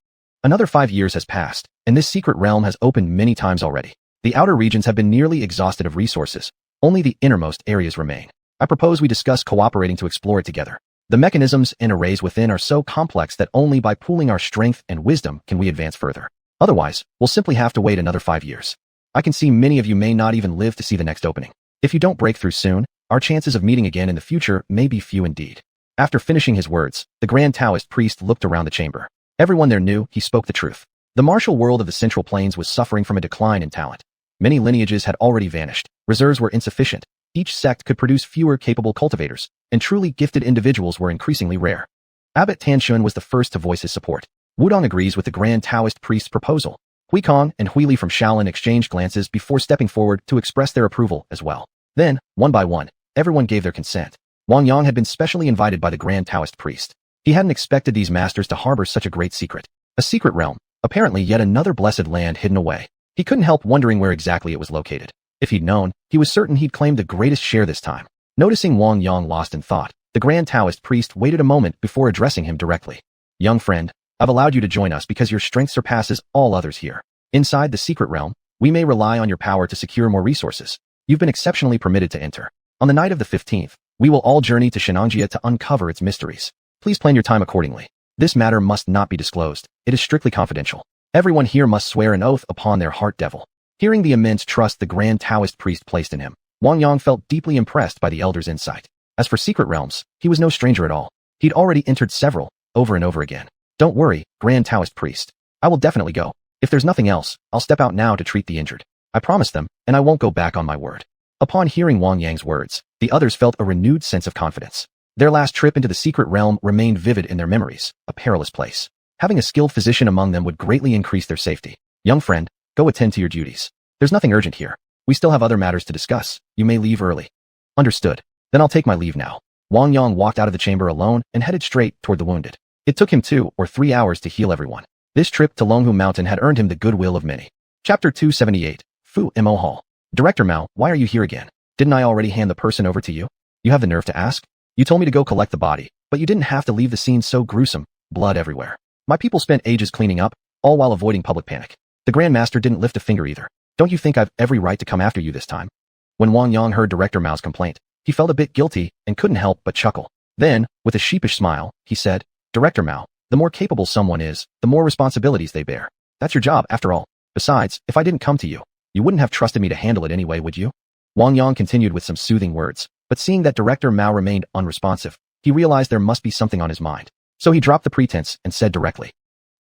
Another 5 years has passed, and this secret realm has opened many times already. The outer regions have been nearly exhausted of resources. Only the innermost areas remain. I propose we discuss cooperating to explore it together. The mechanisms and arrays within are so complex that only by pooling our strength and wisdom can we advance further. Otherwise, we'll simply have to wait another 5 years. I can see many of you may not even live to see the next opening. If you don't break through soon, our chances of meeting again in the future may be few indeed." After finishing his words, the Grand Taoist priest looked around the chamber. Everyone there knew he spoke the truth. The martial world of the Central Plains was suffering from a decline in talent. Many lineages had already vanished, reserves were insufficient, each sect could produce fewer capable cultivators, and truly gifted individuals were increasingly rare. Abbot Tanxuan was the first to voice his support. Wudong agrees with the Grand Taoist priest's proposal. Huikong and Huili from Shaolin exchanged glances before stepping forward to express their approval as well. Then, one by one, everyone gave their consent. Wang Yang had been specially invited by the Grand Taoist priest. He hadn't expected these masters to harbor such a great secret. A secret realm, apparently yet another blessed land hidden away. He couldn't help wondering where exactly it was located. If he'd known, he was certain he'd claim the greatest share this time. Noticing Wang Yang lost in thought, the Grand Taoist priest waited a moment before addressing him directly. "Young friend, I've allowed you to join us because your strength surpasses all others here. Inside the secret realm, we may rely on your power to secure more resources. You've been exceptionally permitted to enter. On the night of the 15th, we will all journey to Shenangjia to uncover its mysteries. Please plan your time accordingly. This matter must not be disclosed. It is strictly confidential. Everyone here must swear an oath upon their heart devil." Hearing the immense trust the Grand Taoist priest placed in him, Wang Yang felt deeply impressed by the elder's insight. As for secret realms, he was no stranger at all. He'd already entered several, over and over again. "Don't worry, Grand Taoist priest. I will definitely go. If there's nothing else, I'll step out now to treat the injured. I promise them, and I won't go back on my word." Upon hearing Wang Yang's words, the others felt a renewed sense of confidence. Their last trip into the secret realm remained vivid in their memories, a perilous place. Having a skilled physician among them would greatly increase their safety. "Young friend, go attend to your duties. There's nothing urgent here. We still have other matters to discuss. You may leave early." "Understood. Then I'll take my leave now." Wang Yang walked out of the chamber alone and headed straight toward the wounded. It took him 2 or 3 hours to heal everyone. This trip to Longhu Mountain had earned him the goodwill of many. Chapter 278, Fu Mo Hall. "Director Mao, why are you here again? Didn't I already hand the person over to you? You have the nerve to ask? You told me to go collect the body, but you didn't have to leave the scene so gruesome, blood everywhere. My people spent ages cleaning up, all while avoiding public panic. The Grand Master didn't lift a finger either. Don't you think I've every right to come after you this time?" When Wang Yang heard Director Mao's complaint, he felt a bit guilty and couldn't help but chuckle. Then, with a sheepish smile, he said, "Director Mao, the more capable someone is, the more responsibilities they bear. That's your job, after all. Besides, if I didn't come to you, you wouldn't have trusted me to handle it anyway, would you?" Wang Yang continued with some soothing words, but seeing that Director Mao remained unresponsive, he realized there must be something on his mind. So he dropped the pretense and said directly,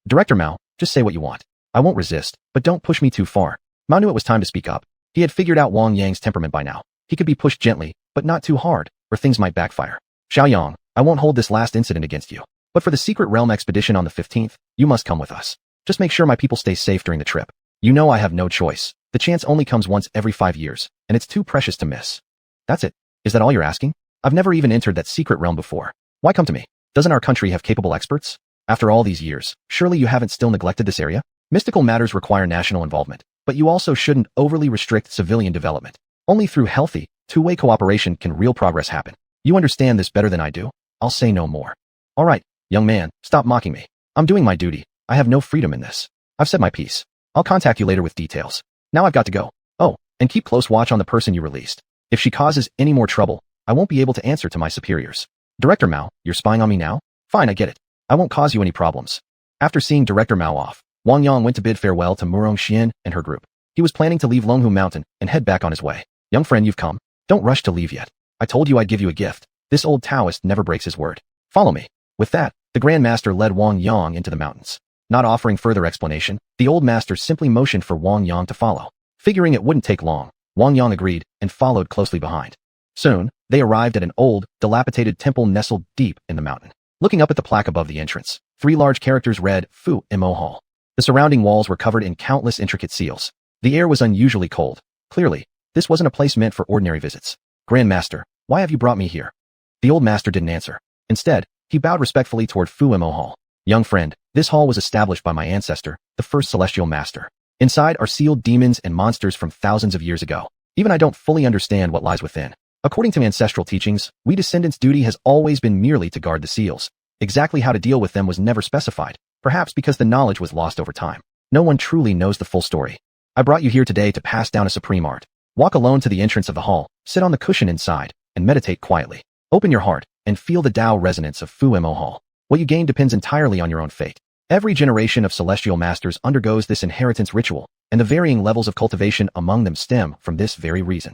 "Director Mao, just say what you want. I won't resist, but don't push me too far." Mao knew it was time to speak up. He had figured out Wang Yang's temperament by now. He could be pushed gently, but not too hard, or things might backfire. "Xiaoyang, I won't hold this last incident against you. But for the secret realm expedition on the 15th, you must come with us. Just make sure my people stay safe during the trip. You know I have no choice. The chance only comes once every 5 years, and it's too precious to miss." "That's it. Is that all you're asking? I've never even entered that secret realm before. Why come to me? Doesn't our country have capable experts? After all these years, surely you haven't still neglected this area? Mystical matters require national involvement, but you also shouldn't overly restrict civilian development. Only through healthy, two-way cooperation can real progress happen. You understand this better than I do. I'll say no more." "All right, young man, stop mocking me. I'm doing my duty. I have no freedom in this. I've said my piece. I'll contact you later with details. Now I've got to go. Oh, and keep close watch on the person you released. If she causes any more trouble, I won't be able to answer to my superiors." "Director Mao, you're spying on me now? Fine, I get it. I won't cause you any problems." After seeing Director Mao off, Wang Yang went to bid farewell to Murong Xian and her group. He was planning to leave Longhu Mountain and head back on his way. "Young friend, you've come. Don't rush to leave yet. I told you I'd give you a gift. This old Taoist never breaks his word. Follow me." With that, the Grand Master led Wang Yang into the mountains. Not offering further explanation, the old master simply motioned for Wang Yang to follow. Figuring it wouldn't take long, Wang Yang agreed and followed closely behind. Soon, they arrived at an old, dilapidated temple nestled deep in the mountain. Looking up at the plaque above the entrance, 3 large characters read, "Fu Mo Hall." The surrounding walls were covered in countless intricate seals. The air was unusually cold. Clearly, this wasn't a place meant for ordinary visits. "Grand Master, why have you brought me here?" The old master didn't answer. Instead, he bowed respectfully toward Fu Mo Hall. "Young friend, this hall was established by my ancestor, the first celestial master. Inside are sealed demons and monsters from thousands of years ago. Even I don't fully understand what lies within. According to ancestral teachings, we descendants' duty has always been merely to guard the seals. Exactly how to deal with them was never specified, perhaps because the knowledge was lost over time. No one truly knows the full story. I brought you here today to pass down a supreme art. Walk alone to the entrance of the hall, sit on the cushion inside, and meditate quietly. Open your heart, and feel the Tao resonance of Fu Mo Hall. What you gain depends entirely on your own fate. Every generation of celestial masters undergoes this inheritance ritual, and the varying levels of cultivation among them stem from this very reason.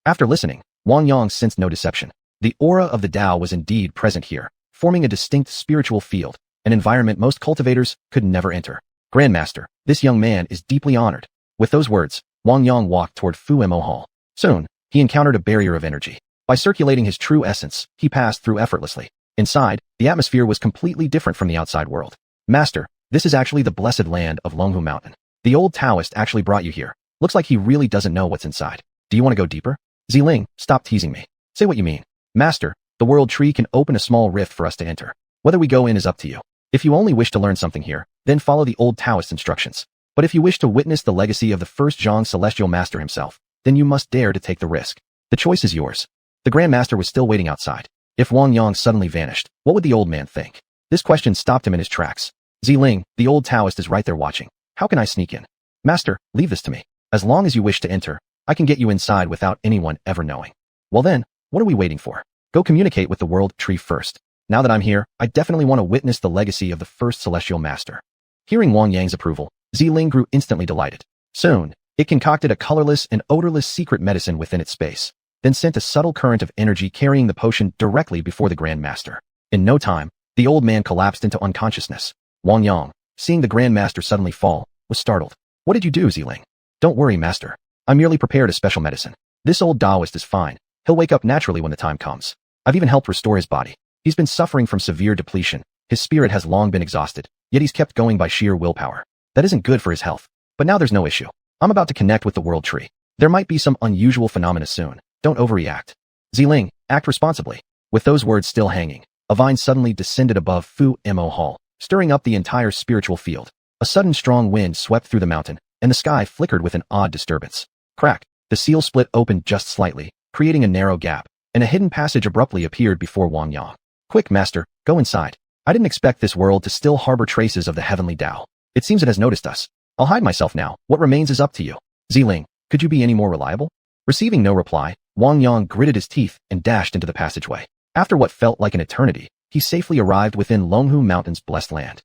After listening, Wang Yang sensed no deception. The aura of the Tao was indeed present here, forming a distinct spiritual field, an environment most cultivators could never enter. Grandmaster, this young man is deeply honored. With those words, Wang Yang walked toward Fu Mo Hall. Soon, he encountered a barrier of energy. By circulating his true essence, he passed through effortlessly. Inside, the atmosphere was completely different from the outside world. Master, this is actually the blessed land of Longhu Mountain. The old Taoist actually brought you here. Looks like he really doesn't know what's inside. Do you want to go deeper? Ziling, stop teasing me. Say what you mean. Master, the world tree can open a small rift for us to enter. Whether we go in is up to you. If you only wish to learn something here, then follow the old Taoist instructions. But if you wish to witness the legacy of the first Zhang celestial master himself, then you must dare to take the risk. The choice is yours. The Grand Master was still waiting outside. If Wang Yang suddenly vanished, what would the old man think? This question stopped him in his tracks. Ziling, the old Taoist is right there watching. How can I sneak in? Master, leave this to me. As long as you wish to enter, I can get you inside without anyone ever knowing. Well then, what are we waiting for? Go communicate with the world tree first. Now that I'm here, I definitely want to witness the legacy of the first celestial master. Hearing Wang Yang's approval, Ziling grew instantly delighted. Soon, it concocted a colorless and odorless secret medicine within its space, then sent a subtle current of energy carrying the potion directly before the Grand Master. In no time, the old man collapsed into unconsciousness. Wang Yang, seeing the Grand Master suddenly fall, was startled. What did you do, Ziling? Don't worry, Master. I merely prepared a special medicine. This old Taoist is fine. He'll wake up naturally when the time comes. I've even helped restore his body. He's been suffering from severe depletion. His spirit has long been exhausted, yet he's kept going by sheer willpower. That isn't good for his health. But now there's no issue. I'm about to connect with the world tree. There might be some unusual phenomena soon. Don't overreact. Ziling, act responsibly. With those words still hanging, a vine suddenly descended above Fu Mo Hall, stirring up the entire spiritual field. A sudden strong wind swept through the mountain, and the sky flickered with an odd disturbance. Crack! The seal split opened just slightly, creating a narrow gap, and a hidden passage abruptly appeared before Wang Yang. Quick, Master, go inside. I didn't expect this world to still harbor traces of the heavenly Tao. It seems it has noticed us. I'll hide myself now. What remains is up to you. Ziling, could you be any more reliable? Receiving no reply, Wang Yang gritted his teeth and dashed into the passageway. After what felt like an eternity, he safely arrived within Longhu Mountain's blessed land.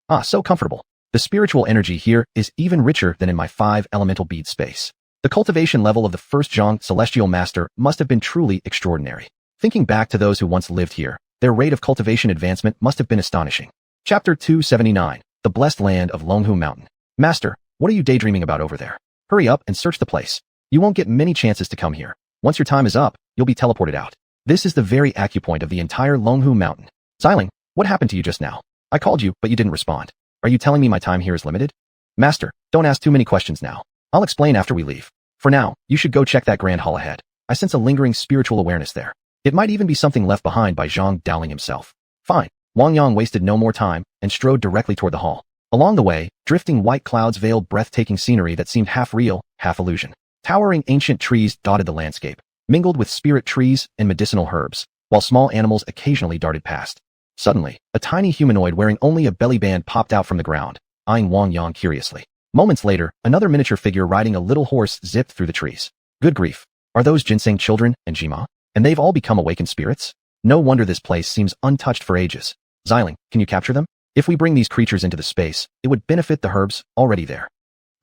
Ah, so comfortable. The spiritual energy here is even richer than in my 5 elemental bead space. The cultivation level of the first Zhang celestial master must have been truly extraordinary. Thinking back to those who once lived here, their rate of cultivation advancement must have been astonishing. Chapter 279, The Blessed Land of Longhu Mountain. Master, what are you daydreaming about over there? Hurry up and search the place. You won't get many chances to come here. Once your time is up, you'll be teleported out. This is the very acupoint of the entire Longhu Mountain. Ziling, what happened to you just now? I called you, but you didn't respond. Are you telling me my time here is limited? Master, don't ask too many questions now. I'll explain after we leave. For now, you should go check that grand hall ahead. I sense a lingering spiritual awareness there. It might even be something left behind by Zhang Dowling himself. Fine. Wang Yang wasted no more time and strode directly toward the hall. Along the way, drifting white clouds veiled breathtaking scenery that seemed half real, half illusion. Towering ancient trees dotted the landscape, mingled with spirit trees and medicinal herbs, while small animals occasionally darted past. Suddenly, a tiny humanoid wearing only a belly band popped out from the ground, eyeing Wang Yang curiously. Moments later, another miniature figure riding a little horse zipped through the trees. Good grief. Are those ginseng children and Jima? And they've all become awakened spirits? No wonder this place seems untouched for ages. Ziling, can you capture them? If we bring these creatures into the space, it would benefit the herbs already there.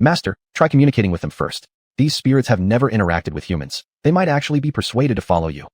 Master, try communicating with them first. These spirits have never interacted with humans. They might actually be persuaded to follow you.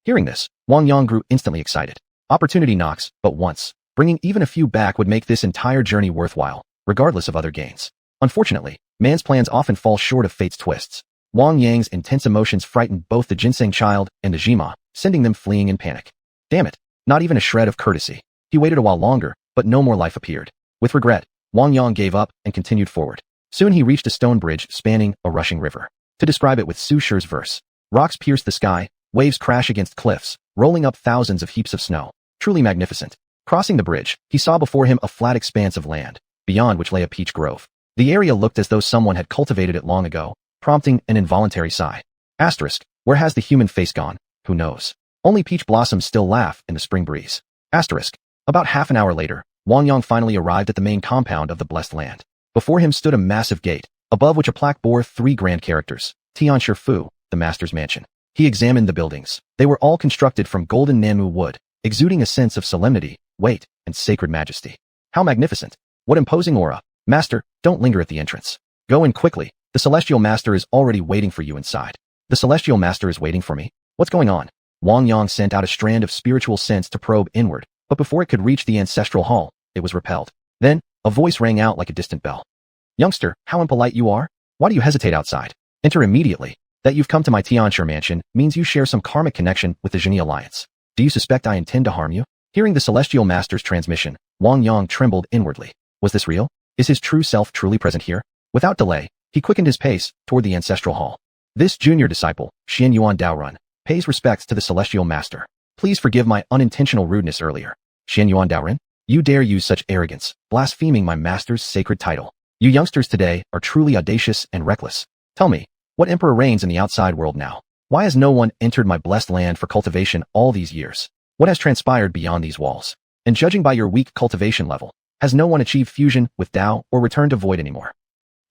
Hearing this, Wang Yang grew instantly excited. Opportunity knocks, but once. Bringing even a few back would make this entire journey worthwhile, regardless of other gains. Unfortunately, man's plans often fall short of fate's twists. Wang Yang's intense emotions frightened both the ginseng child and the Jima, sending them fleeing in panic. Damn it, not even a shred of courtesy. He waited a while longer, but no more life appeared. With regret, Wang Yang gave up and continued forward. Soon he reached a stone bridge spanning a rushing river. To describe it with Su Shi's verse, rocks pierce the sky, waves crash against cliffs, rolling up thousands of heaps of snow. Truly magnificent. Crossing the bridge, he saw before him a flat expanse of land, beyond which lay a peach grove. The area looked as though someone had cultivated it long ago, prompting an involuntary sigh. Asterisk, where has the human face gone? Who knows? Only peach blossoms still laugh in the spring breeze. Asterisk. About half an hour later, Wang Yang finally arrived at the main compound of the blessed land. Before him stood a massive gate, above which a plaque bore 3 grand characters, Tianshi Fu, the master's mansion. He examined the buildings. They were all constructed from golden Nanmu wood, exuding a sense of solemnity, weight, and sacred majesty. How magnificent! What imposing aura! Master, don't linger at the entrance. Go in quickly. The Celestial Master is already waiting for you inside. The Celestial Master is waiting for me? What's going on? Wang Yang sent out a strand of spiritual sense to probe inward, but before it could reach the ancestral hall, it was repelled. Then, a voice rang out like a distant bell. Youngster, how impolite you are? Why do you hesitate outside? Enter immediately. That you've come to my xiuxian mansion means you share some karmic connection with the Genie Alliance. Do you suspect I intend to harm you? Hearing the Celestial Master's transmission, Wang Yang trembled inwardly. Was this real? Is his true self truly present here? Without delay, he quickened his pace toward the ancestral hall. This junior disciple, Xianyuan Daorun, pays respects to the Celestial Master. Please forgive my unintentional rudeness earlier. Xianyuan Daorun, you dare use such arrogance, blaspheming my master's sacred title. You youngsters today are truly audacious and reckless. Tell me, what emperor reigns in the outside world now? Why has no one entered my blessed land for cultivation all these years? What has transpired beyond these walls? And judging by your weak cultivation level, has no one achieved fusion with Tao or returned to void anymore?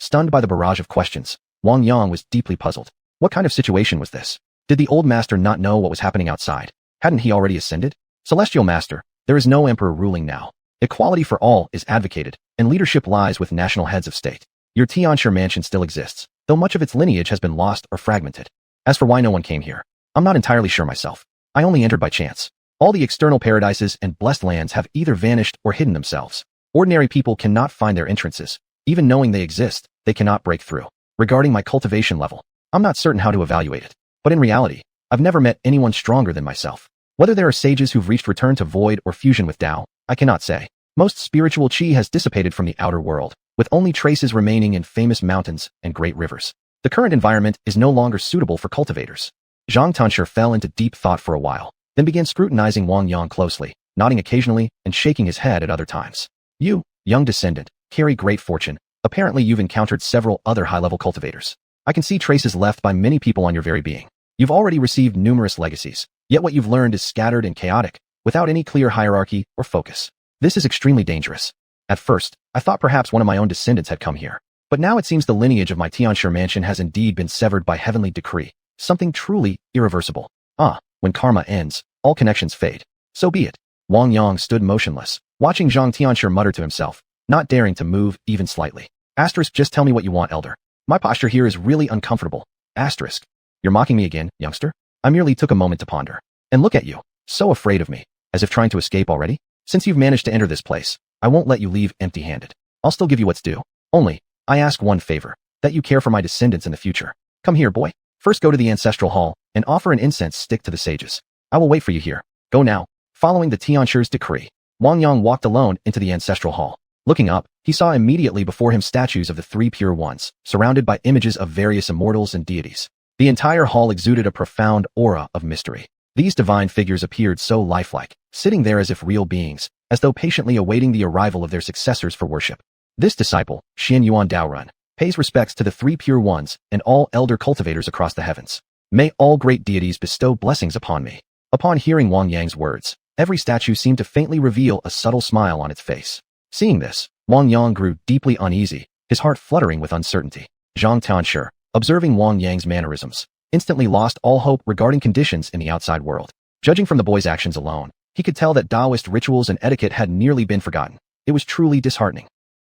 Stunned by the barrage of questions, Wang Yang was deeply puzzled. What kind of situation was this? Did the old master not know what was happening outside? Hadn't he already ascended? Celestial Master, there is no emperor ruling now. Equality for all is advocated, and leadership lies with national heads of state. Your xiuxian mansion still exists, though much of its lineage has been lost or fragmented. As for why no one came here, I'm not entirely sure myself. I only entered by chance. All the external paradises and blessed lands have either vanished or hidden themselves. Ordinary people cannot find their entrances. Even knowing they exist, they cannot break through. Regarding my cultivation level, I'm not certain how to evaluate it. But in reality, I've never met anyone stronger than myself. Whether there are sages who've reached return to void or fusion with Tao, I cannot say. Most spiritual qi has dissipated from the outer world, with only traces remaining in famous mountains and great rivers. The current environment is no longer suitable for cultivators. Zhang Tanshi fell into deep thought for a while, then began scrutinizing Wang Yang closely, nodding occasionally and shaking his head at other times. You, young descendant, carry great fortune. Apparently you've encountered several other high-level cultivators. I can see traces left by many people on your very being. You've already received numerous legacies, yet what you've learned is scattered and chaotic, without any clear hierarchy or focus. This is extremely dangerous. At first, I thought perhaps one of my own descendants had come here. But now it seems the lineage of my xiuxian mansion has indeed been severed by heavenly decree, something truly irreversible. When karma ends, all connections fade. So be it. Wang Yang stood motionless, watching Zhang Tianshi mutter to himself, not daring to move even slightly. Asterisk, just tell me what you want, elder. My posture here is really uncomfortable. Asterisk. You're mocking me again, youngster? I merely took a moment to ponder. And look at you, so afraid of me, as if trying to escape already? Since you've managed to enter this place, I won't let you leave empty-handed. I'll still give you what's due. Only, I ask one favor, that you care for my descendants in the future. Come here, boy. First go to the ancestral hall, and offer an incense stick to the sages. I will wait for you here. Go now. Following the xiuxian's decree, Wang Yang walked alone into the ancestral hall. Looking up, he saw immediately before him statues of the three pure ones, surrounded by images of various immortals and deities. The entire hall exuded a profound aura of mystery. These divine figures appeared so lifelike, sitting there as if real beings, as though patiently awaiting the arrival of their successors for worship. This disciple, Xianyuan Daorun, pays respects to the three pure ones and all elder cultivators across the heavens. May all great deities bestow blessings upon me. Upon hearing Wang Yang's words, every statue seemed to faintly reveal a subtle smile on its face. Seeing this, Wang Yang grew deeply uneasy, his heart fluttering with uncertainty. Zhang Tanshi, observing Wang Yang's mannerisms, instantly lost all hope regarding conditions in the outside world. Judging from the boy's actions alone, he could tell that Taoist rituals and etiquette had nearly been forgotten. It was truly disheartening.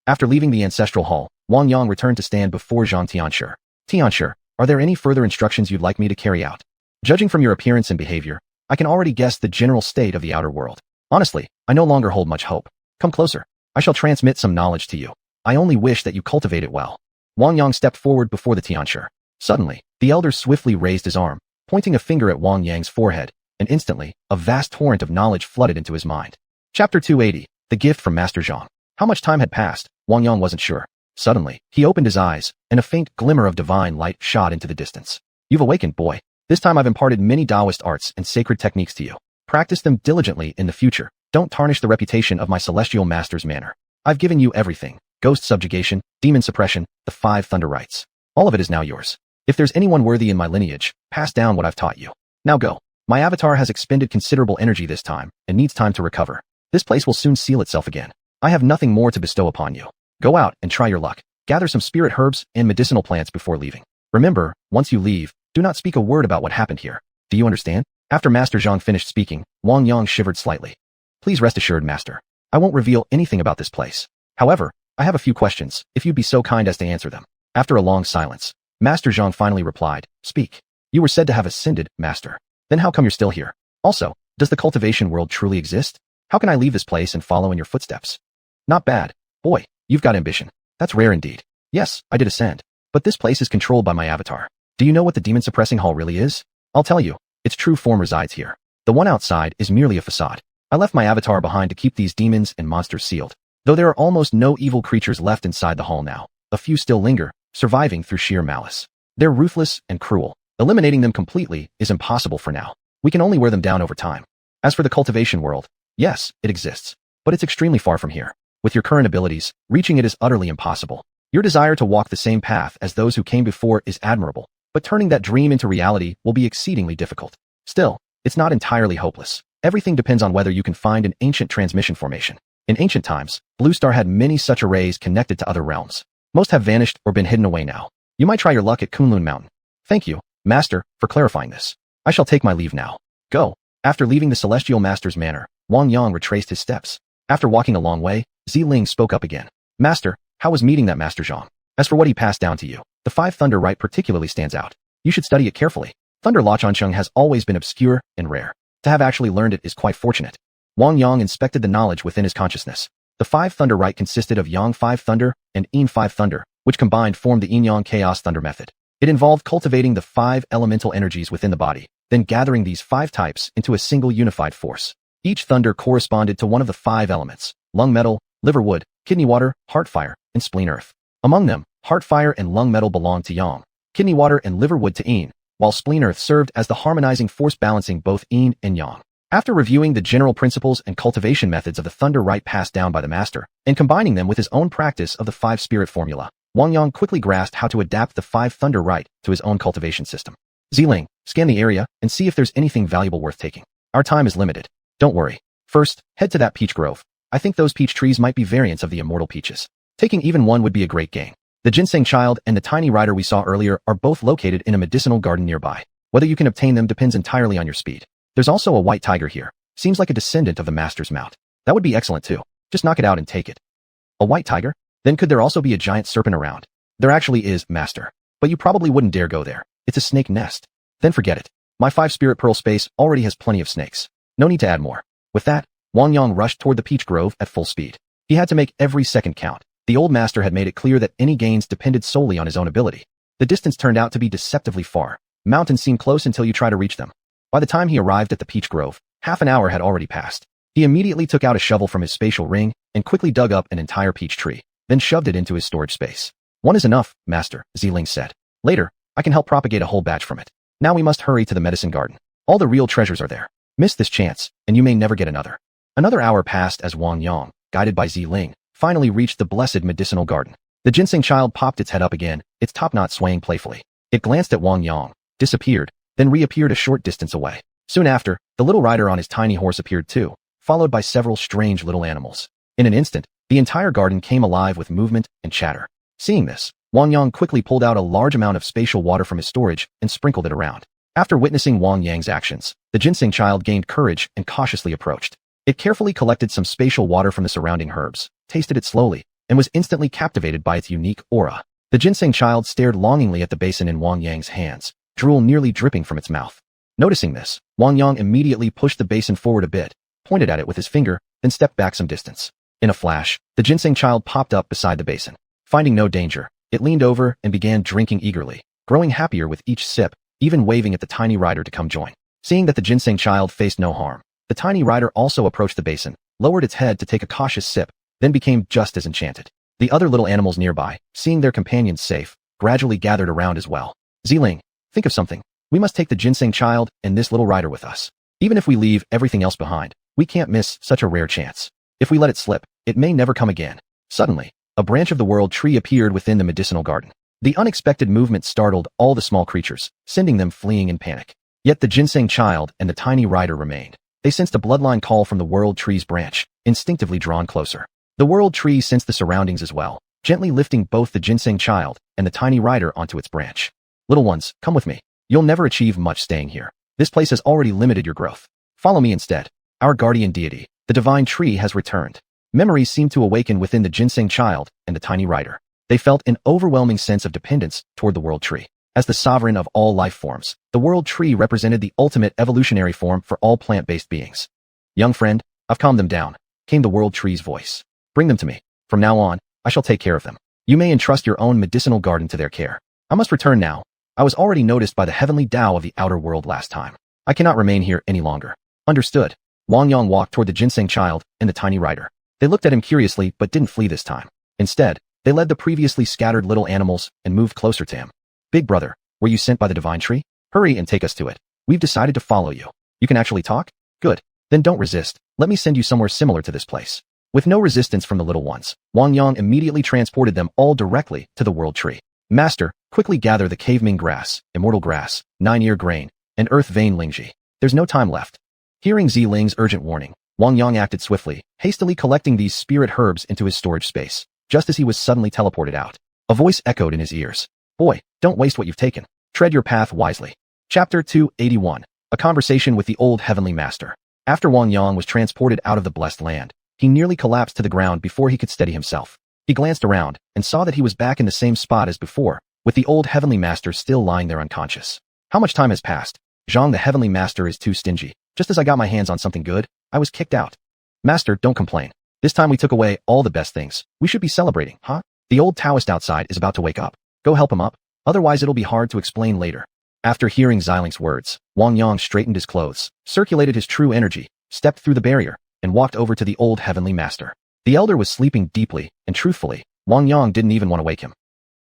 After leaving the ancestral hall, Wang Yang returned to stand before Zhang Tianshi. Tianshi, are there any further instructions you'd like me to carry out? Judging from your appearance and behavior, I can already guess the general state of the outer world. Honestly, I no longer hold much hope. Come closer. I shall transmit some knowledge to you. I only wish that you cultivate it well. Wang Yang stepped forward before the Tianshi. Suddenly, the elder swiftly raised his arm, pointing a finger at Wang Yang's forehead, and instantly, a vast torrent of knowledge flooded into his mind. Chapter 280, The Gift from Master Zhang. How much time had passed, Wang Yang wasn't sure. Suddenly, he opened his eyes, and a faint glimmer of divine light shot into the distance. You've awakened, boy. This time I've imparted many Taoist arts and sacred techniques to you. Practice them diligently in the future. Don't tarnish the reputation of my celestial master's manner. I've given you everything. Ghost subjugation, demon suppression, the 5 thunder rites. All of it is now yours. If there's anyone worthy in my lineage, pass down what I've taught you. Now go. My avatar has expended considerable energy this time, and needs time to recover. This place will soon seal itself again. I have nothing more to bestow upon you. Go out and try your luck. Gather some spirit herbs and medicinal plants before leaving. Remember, once you leave, do not speak a word about what happened here. Do you understand? After Master Zhang finished speaking, Wang Yang shivered slightly. Please rest assured, Master. I won't reveal anything about this place. However, I have a few questions, if you'd be so kind as to answer them. After a long silence, Master Zhang finally replied, "Speak. You were said to have ascended, Master. Then how come you're still here? Also, does the cultivation world truly exist? How can I leave this place and follow in your footsteps?" "Not bad. Boy, you've got ambition. That's rare indeed. Yes, I did ascend. But this place is controlled by my avatar. Do you know what the demon-suppressing hall really is? I'll tell you. Its true form resides here. The one outside is merely a facade. I left my avatar behind to keep these demons and monsters sealed. Though there are almost no evil creatures left inside the hall now, a few still linger, surviving through sheer malice. They're ruthless and cruel. Eliminating them completely is impossible for now. We can only wear them down over time. As for the cultivation world, yes, it exists. But it's extremely far from here. With your current abilities, reaching it is utterly impossible. Your desire to walk the same path as those who came before is admirable, but turning that dream into reality will be exceedingly difficult. Still, it's not entirely hopeless. Everything depends on whether you can find an ancient transmission formation. In ancient times, Blue Star had many such arrays connected to other realms. Most have vanished or been hidden away now. You might try your luck at Kunlun Mountain. Thank you, Master, for clarifying this. I shall take my leave now. Go. After leaving the Celestial Master's manor, Wang Yang retraced his steps. After walking a long way, Xiling spoke up again. Master, how was meeting that Master Zhang? As for what he passed down to you, the 5 Thunder Rite particularly stands out. You should study it carefully. Thunder Lachoncheng has always been obscure and rare. To have actually learned it is quite fortunate. Wang Yang inspected the knowledge within his consciousness. The 5 Thunder Rite consisted of Yang 5 Thunder and Yin 5 Thunder, which combined formed the Yin-Yang Chaos Thunder method. It involved cultivating the 5 elemental energies within the body, then gathering these 5 types into a single unified force. Each thunder corresponded to one of the 5 elements: lung metal, liver wood, kidney water, heart fire, and spleen earth. Among them, heart fire and lung metal belonged to Yang, kidney water and liver wood to Yin, while spleen earth served as the harmonizing force balancing both Yin and Yang. After reviewing the general principles and cultivation methods of the Thunder Rite passed down by the Master, and combining them with his own practice of the 5 Spirit formula, Wang Yang quickly grasped how to adapt the 5 Thunder Rite to his own cultivation system. Xiling, scan the area and see if there's anything valuable worth taking. Our time is limited. Don't worry. First, head to that peach grove. I think those peach trees might be variants of the immortal peaches. Taking even one would be a great gain. The ginseng child and the tiny rider we saw earlier are both located in a medicinal garden nearby. Whether you can obtain them depends entirely on your speed. There's also a white tiger here. Seems like a descendant of the Master's mount. That would be excellent too. Just knock it out and take it. A white tiger? Then could there also be a giant serpent around? There actually is, Master. But you probably wouldn't dare go there. It's a snake nest. Then forget it. My 5 Spirit Pearl space already has plenty of snakes. No need to add more. With that, Wang Yang rushed toward the peach grove at full speed. He had to make every second count. The old master had made it clear that any gains depended solely on his own ability. The distance turned out to be deceptively far. Mountains seem close until you try to reach them. By the time he arrived at the peach grove, half an hour had already passed. He immediately took out a shovel from his spatial ring and quickly dug up an entire peach tree, then shoved it into his storage space. One is enough, Master, Xiling said. Later, I can help propagate a whole batch from it. Now we must hurry to the medicine garden. All the real treasures are there. Miss this chance, and you may never get another. Another hour passed as Wang Yang, guided by Xiling, finally reached the blessed medicinal garden. The ginseng child popped its head up again, its top knot swaying playfully. It glanced at Wang Yang, disappeared, then reappeared a short distance away. Soon after, the little rider on his tiny horse appeared too, followed by several strange little animals. In an instant, the entire garden came alive with movement and chatter. Seeing this, Wang Yang quickly pulled out a large amount of spatial water from his storage and sprinkled it around. After witnessing Wang Yang's actions, the ginseng child gained courage and cautiously approached. It carefully collected some spatial water from the surrounding herbs, tasted it slowly, and was instantly captivated by its unique aura. The ginseng child stared longingly at the basin in Wang Yang's hands, drool nearly dripping from its mouth. Noticing this, Wang Yang immediately pushed the basin forward a bit, pointed at it with his finger, then stepped back some distance. In a flash, the ginseng child popped up beside the basin. Finding no danger, it leaned over and began drinking eagerly, growing happier with each sip, even waving at the tiny rider to come join. Seeing that the ginseng child faced no harm, the tiny rider also approached the basin, lowered its head to take a cautious sip, then became just as enchanted. The other little animals nearby, seeing their companions safe, gradually gathered around as well. Xiling, think of something. We must take the ginseng child and this little rider with us. Even if we leave everything else behind, we can't miss such a rare chance. If we let it slip, it may never come again. Suddenly, a branch of the world tree appeared within the medicinal garden. The unexpected movement startled all the small creatures, sending them fleeing in panic. Yet the ginseng child and the tiny rider remained. They sensed a bloodline call from the world tree's branch, instinctively drawn closer. The world tree sensed the surroundings as well, gently lifting both the ginseng child and the tiny rider onto its branch. Little ones, come with me. You'll never achieve much staying here. This place has already limited your growth. Follow me instead. Our guardian deity, the divine tree, has returned. Memories seemed to awaken within the ginseng child and the tiny rider. They felt an overwhelming sense of dependence toward the world tree. As the sovereign of all life forms, the world tree represented the ultimate evolutionary form for all plant-based beings. Young friend, I've calmed them down, came the world tree's voice. Bring them to me. From now on, I shall take care of them. You may entrust your own medicinal garden to their care. I must return now. I was already noticed by the heavenly Tao of the outer world last time. I cannot remain here any longer. Understood. Wang Yang walked toward the ginseng child and the tiny rider. They looked at him curiously but didn't flee this time. Instead, they led the previously scattered little animals and moved closer to him. Big brother, were you sent by the divine tree? Hurry and take us to it. We've decided to follow you. You can actually talk? Good. Then don't resist. Let me send you somewhere similar to this place. With no resistance from the little ones, Wang Yang immediately transported them all directly to the world tree. Master, quickly gather the cave-ming grass, immortal grass, 9-year grain, and earth vein lingji. There's no time left. Hearing Ziling's urgent warning, Wang Yang acted swiftly, hastily collecting these spirit herbs into his storage space, just as he was suddenly teleported out. A voice echoed in his ears. Boy, don't waste what you've taken. Tread your path wisely. Chapter 281. A conversation with the old heavenly master. After Wang Yang was transported out of the blessed land, he nearly collapsed to the ground before he could steady himself. He glanced around and saw that he was back in the same spot as before, with the old heavenly master still lying there unconscious. How much time has passed? Zhang the heavenly master is too stingy. Just as I got my hands on something good, I was kicked out. Master, don't complain. This time we took away all the best things. We should be celebrating, huh? The old Taoist outside is about to wake up. Go help him up. Otherwise it'll be hard to explain later. After hearing Ziling's words, Wang Yang straightened his clothes, circulated his true energy, stepped through the barrier, and walked over to the old heavenly master. The elder was sleeping deeply, and truthfully, Wang Yang didn't even want to wake him.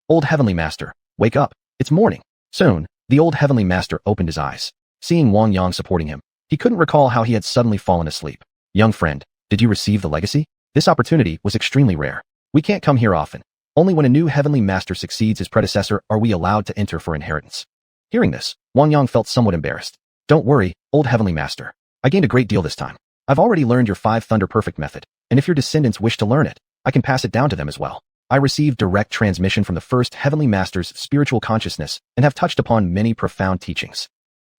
Old heavenly master, wake up. It's morning. Soon, the old heavenly master opened his eyes. Seeing Wang Yang supporting him, he couldn't recall how he had suddenly fallen asleep. Young friend, did you receive the legacy? This opportunity was extremely rare. We can't come here often. Only when a new heavenly master succeeds his predecessor are we allowed to enter for inheritance. Hearing this, Wang Yang felt somewhat embarrassed. Don't worry, old heavenly master. I gained a great deal this time. I've already learned your 5 Thunder Perfect method, and if your descendants wish to learn it, I can pass it down to them as well. I received direct transmission from the first heavenly master's spiritual consciousness and have touched upon many profound teachings.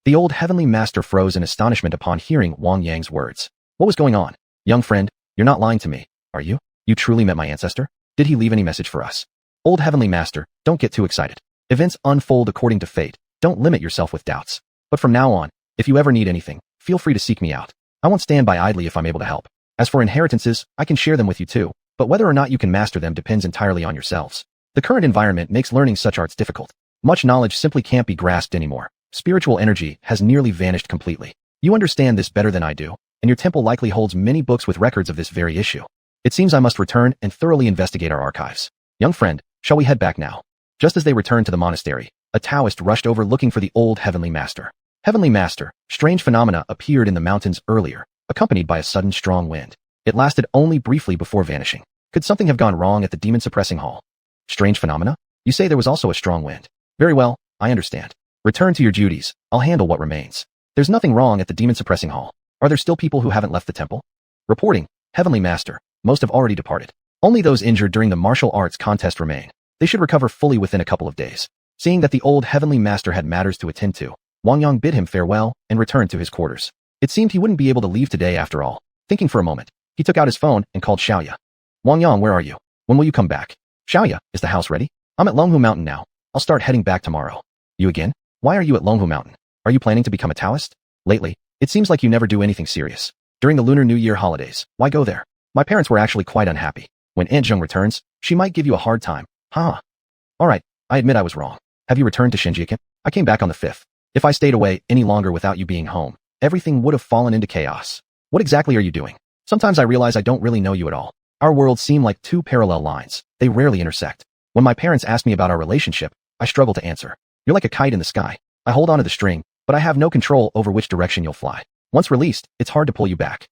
The old heavenly master froze in astonishment upon hearing Wang Yang's words. What was going on? Young friend, you're not lying to me, are you? You truly met my ancestor? Did he leave any message for us? Old heavenly master, don't get too excited. Events unfold according to fate. Don't limit yourself with doubts. But from now on, if you ever need anything, feel free to seek me out. I won't stand by idly if I'm able to help. As for inheritances, I can share them with you too, but whether or not you can master them depends entirely on yourselves. The current environment makes learning such arts difficult. Much knowledge simply can't be grasped anymore. Spiritual energy has nearly vanished completely. You understand this better than I do, and your temple likely holds many books with records of this very issue. It seems I must return and thoroughly investigate our archives. Young friend, shall we head back now? Just as they returned to the monastery, a Taoist rushed over looking for the old heavenly master. Heavenly master, strange phenomena appeared in the mountains earlier, accompanied by a sudden strong wind. It lasted only briefly before vanishing. Could something have gone wrong at the demon-suppressing hall? Strange phenomena? You say there was also a strong wind. Very well, I understand. Return to your duties. I'll handle what remains. There's nothing wrong at the demon-suppressing hall. Are there still people who haven't left the temple? Reporting, Heavenly Master, most have already departed. Only those injured during the martial arts contest remain. They should recover fully within a couple of days. Seeing that the old Heavenly Master had matters to attend to, Wang Yang bid him farewell and returned to his quarters. It seemed he wouldn't be able to leave today after all. Thinking for a moment, he took out his phone and called Xiaoya. Wang Yang, where are you? When will you come back? Xiaoya, is the house ready? I'm at Longhu Mountain now. I'll start heading back tomorrow. You again? Why are you at Longhu Mountain? Are you planning to become a Taoist? Lately, it seems like you never do anything serious. During the Lunar New Year holidays, why go there? My parents were actually quite unhappy. When Aunt Zheng returns, she might give you a hard time. Huh? Alright, I admit I was wrong. Have you returned to xiuxian? I came back on the 5th. If I stayed away any longer without you being home, everything would have fallen into chaos. What exactly are you doing? Sometimes I realize I don't really know you at all. Our worlds seem like two parallel lines. They rarely intersect. When my parents ask me about our relationship, I struggle to answer. You're like a kite in the sky. I hold onto the string, but I have no control over which direction you'll fly. Once released, it's hard to pull you back.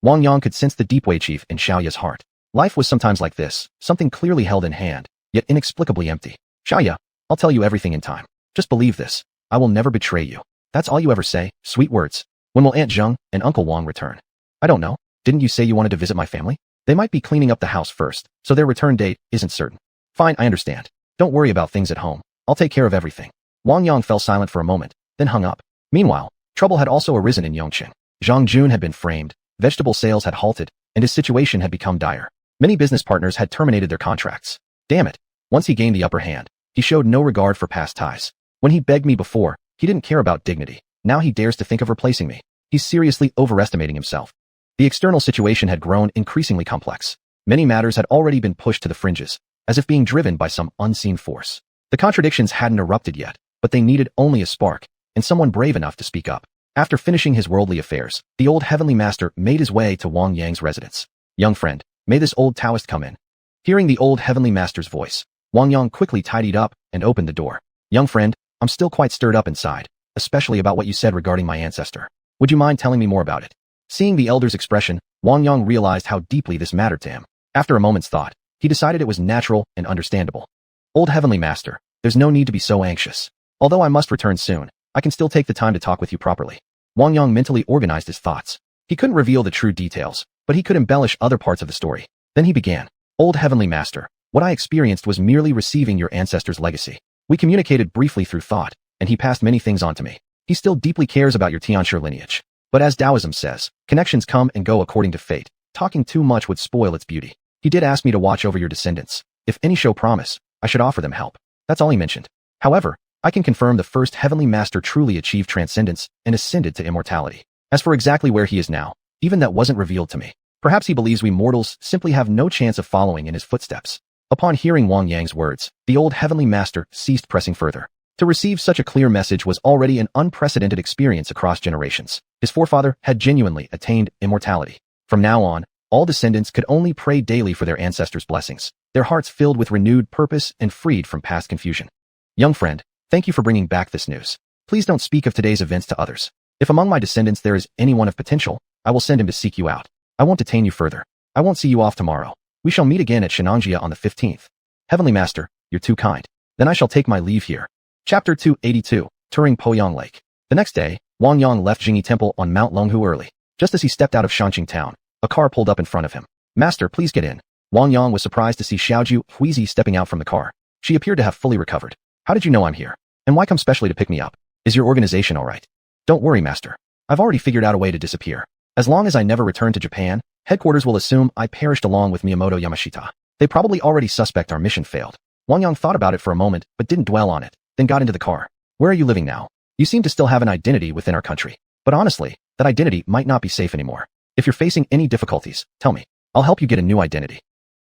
Wang Yang could sense the deep Wei chief in Xiaoya's heart. Life was sometimes like this, something clearly held in hand, yet inexplicably empty. Xiaoya, I'll tell you everything in time. Just believe this. I will never betray you. That's all you ever say, sweet words. When will Aunt Zheng and Uncle Wang return? I don't know. Didn't you say you wanted to visit my family? They might be cleaning up the house first, so their return date isn't certain. Fine, I understand. Don't worry about things at home. I'll take care of everything. Wang Yang fell silent for a moment, then hung up. Meanwhile, trouble had also arisen in Yongqing. Zhang Jun had been framed, vegetable sales had halted, and his situation had become dire. Many business partners had terminated their contracts. Damn it. Once he gained the upper hand, he showed no regard for past ties. When he begged me before, he didn't care about dignity. Now he dares to think of replacing me. He's seriously overestimating himself. The external situation had grown increasingly complex. Many matters had already been pushed to the fringes, as if being driven by some unseen force. The contradictions hadn't erupted yet, but they needed only a spark, and someone brave enough to speak up. After finishing his worldly affairs, the old heavenly master made his way to Wang Yang's residence. "Young friend, may this old Taoist come in." Hearing the old heavenly master's voice, Wang Yang quickly tidied up and opened the door. "Young friend, I'm still quite stirred up inside, especially about what you said regarding my ancestor. Would you mind telling me more about it?" Seeing the elder's expression, Wang Yang realized how deeply this mattered to him. After a moment's thought, he decided it was natural and understandable. "Old heavenly master, there's no need to be so anxious. Although I must return soon, I can still take the time to talk with you properly." Wang Yang mentally organized his thoughts. He couldn't reveal the true details, but he could embellish other parts of the story. Then he began. "Old heavenly master, what I experienced was merely receiving your ancestor's legacy. We communicated briefly through thought, and he passed many things on to me. He still deeply cares about your Tianshi lineage. But as Taoism says, connections come and go according to fate. Talking too much would spoil its beauty. He did ask me to watch over your descendants. If any show promise, I should offer them help. That's all he mentioned. However, I can confirm the first heavenly master truly achieved transcendence and ascended to immortality. As for exactly where he is now, even that wasn't revealed to me. Perhaps he believes we mortals simply have no chance of following in his footsteps." Upon hearing Wang Yang's words, the old heavenly master ceased pressing further. To receive such a clear message was already an unprecedented experience across generations. His forefather had genuinely attained immortality. From now on, all descendants could only pray daily for their ancestors' blessings, their hearts filled with renewed purpose and freed from past confusion. "Young friend, thank you for bringing back this news. Please don't speak of today's events to others. If among my descendants there is anyone of potential, I will send him to seek you out. I won't detain you further. I won't see you off tomorrow. We shall meet again at Shenangjia on the 15th. Heavenly Master, you're too kind. Then I shall take my leave here." Chapter 282, Touring Poyang Lake. The next day, Wang Yang left Jingyi Temple on Mount Longhu early. Just as he stepped out of Shanqing town, a car pulled up in front of him. "Master, please get in." Wang Yang was surprised to see Xiaoju Huizi stepping out from the car. She appeared to have fully recovered. "How did you know I'm here? And why come specially to pick me up? Is your organization all right?" "Don't worry, Master. I've already figured out a way to disappear. As long as I never return to Japan, headquarters will assume I perished along with Miyamoto Yamashita. They probably already suspect our mission failed." Wang Yang thought about it for a moment, but didn't dwell on it, then got into the car. "Where are you living now? You seem to still have an identity within our country. But honestly, that identity might not be safe anymore. If you're facing any difficulties, tell me. I'll help you get a new identity."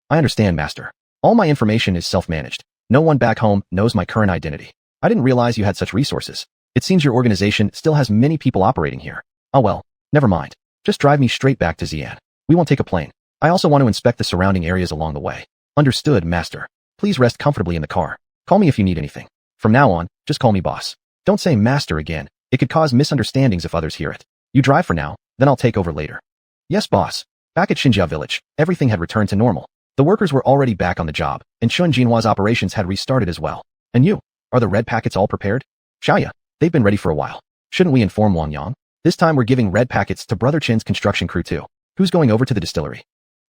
"I understand, Master. All my information is self-managed. No one back home knows my current identity. I didn't realize you had such resources. It seems your organization still has many people operating here. Oh well, never mind. Just drive me straight back to Xian. We won't take a plane. I also want to inspect the surrounding areas along the way." "Understood, Master. Please rest comfortably in the car. Call me if you need anything. From now on, just call me boss. Don't say Master again. It could cause misunderstandings if others hear it. You drive for now, then I'll take over later." "Yes, boss." Back at Xinjia village, everything had returned to normal. The workers were already back on the job, and Shun Jinhua's operations had restarted as well. "And you? Are the red packets all prepared?" "Xiaoya, they've been ready for a while. Shouldn't we inform Wang Yang? This time we're giving red packets to Brother Chin's construction crew too. Who's going over to the distillery?"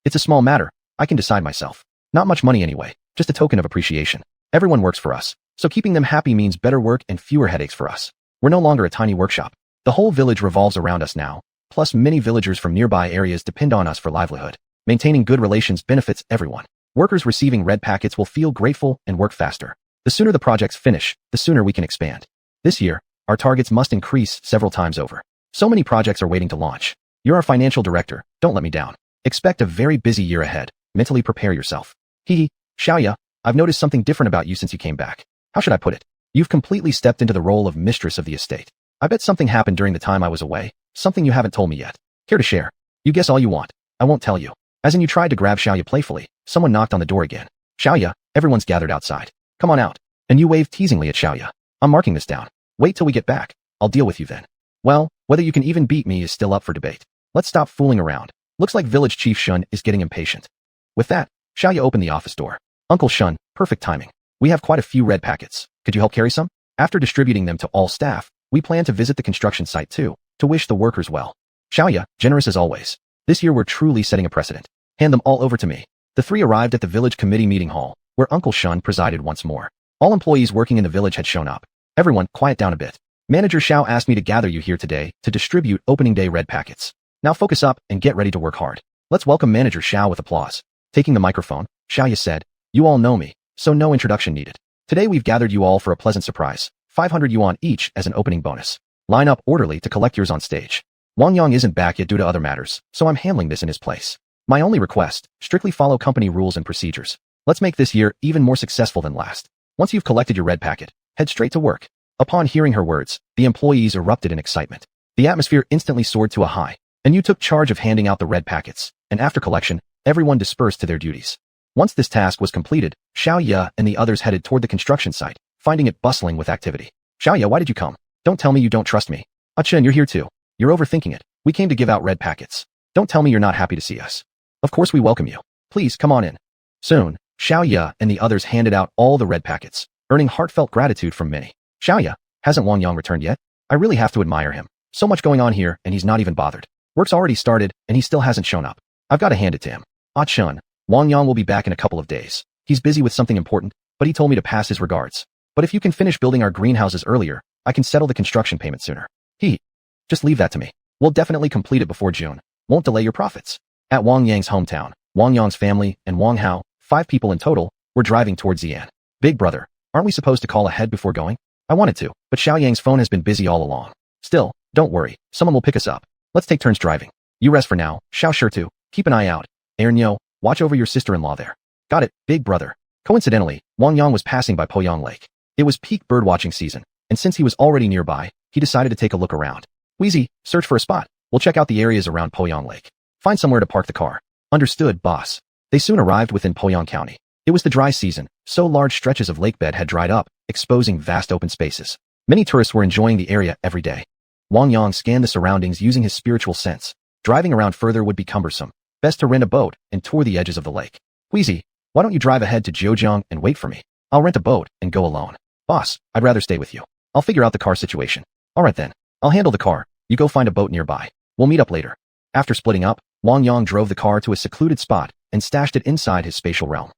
"It's a small matter. I can decide myself. Not much money anyway, just a token of appreciation. Everyone works for us, so keeping them happy means better work and fewer headaches for us. We're no longer a tiny workshop. The whole village revolves around us now, plus many villagers from nearby areas depend on us for livelihood. Maintaining good relations benefits everyone. Workers receiving red packets will feel grateful and work faster. The sooner the projects finish, the sooner we can expand. This year, our targets must increase several times over. So many projects are waiting to launch. You're our financial director, don't let me down. Expect a very busy year ahead. Mentally prepare yourself." "Hee, Xiaoya, I've noticed something different about you since you came back. How should I put it? You've completely stepped into the role of mistress of the estate. I bet something happened during the time I was away, something you haven't told me yet. Care to share?" "You guess all you want. I won't tell you." As in you tried to grab Xiaoya playfully, someone knocked on the door again. "Xiaoya, everyone's gathered outside. Come on out." And you waved teasingly at Xiaoya. "I'm marking this down. Wait till we get back. I'll deal with you then." "Well, whether you can even beat me is still up for debate. Let's stop fooling around. Looks like Village Chief Shun is getting impatient." With that, Xiaoya opened the office door. "Uncle Shun, perfect timing. We have quite a few red packets. Could you help carry some?" After distributing them to all staff, we plan to visit the construction site too, to wish the workers well. Xiaoya, generous as always. This year we're truly setting a precedent. Hand them all over to me. The three arrived at the village committee meeting hall, where Uncle Shun presided once more. All employees working in the village had shown up. "Everyone, quiet down a bit. Manager Xiao asked me to gather you here today to distribute opening day red packets. Now focus up and get ready to work hard. Let's welcome Manager Xiao with applause." Taking the microphone, Xiaoya said, "You all know me, so no introduction needed. Today we've gathered you all for a pleasant surprise. 500 yuan each as an opening bonus. Line up orderly to collect yours on stage. Wang Yang isn't back yet due to other matters, so I'm handling this in his place. My only request, strictly follow company rules and procedures. Let's make this year even more successful than last. Once you've collected your red packet, head straight to work. Upon hearing her words, the employees erupted in excitement. The atmosphere instantly soared to a high, and you took charge of handing out the red packets, and after collection, everyone dispersed to their duties. Once this task was completed, Xiaoya and the others headed toward the construction site, finding it bustling with activity. Xiaoya, why did you come? Don't tell me you don't trust me. Xiuxian, you're here too. You're overthinking it. We came to give out red packets. Don't tell me you're not happy to see us. Of course we welcome you. Please, come on in. Soon, Xiaoya and the others handed out all the red packets, earning heartfelt gratitude from many. Xiaoya, hasn't Wang Yang returned yet? I really have to admire him. So much going on here, and he's not even bothered. Work's already started, and he still hasn't shown up. I've got to hand it to him. Xiuxian, Wang Yang will be back in a couple of days. He's busy with something important, but he told me to pass his regards. But if you can finish building our greenhouses earlier, I can settle the construction payment sooner. Just leave that to me. We'll definitely complete it before June. Won't delay your profits. At Wang Yang's hometown, Wang Yang's family and Wang Hao, 5 people in total, were driving towards Xian. Big brother, aren't we supposed to call ahead before going? I wanted to, but Xiao Yang's phone has been busy all along. Still, don't worry, someone will pick us up. Let's take turns driving. You rest for now, Xiao sure to. Keep an eye out. Ernyo, watch over your sister-in-law there. Got it, big brother. Coincidentally, Wang Yang was passing by Poyang Lake. It was peak birdwatching season, and since he was already nearby, he decided to take a look around. Wheezy, search for a spot. We'll check out the areas around Poyang Lake. Find somewhere to park the car. Understood, boss. They soon arrived within Poyang County. It was the dry season, so large stretches of lake bed had dried up, exposing vast open spaces. Many tourists were enjoying the area every day. Wang Yang scanned the surroundings using his spiritual sense. Driving around further would be cumbersome. Best to rent a boat and tour the edges of the lake. Wheezy, why don't you drive ahead to Jiujiang and wait for me? I'll rent a boat and go alone. Boss, I'd rather stay with you. I'll figure out the car situation. Alright then. I'll handle the car. You go find a boat nearby. We'll meet up later. After splitting up, Wang Yang drove the car to a secluded spot and stashed it inside his spatial realm.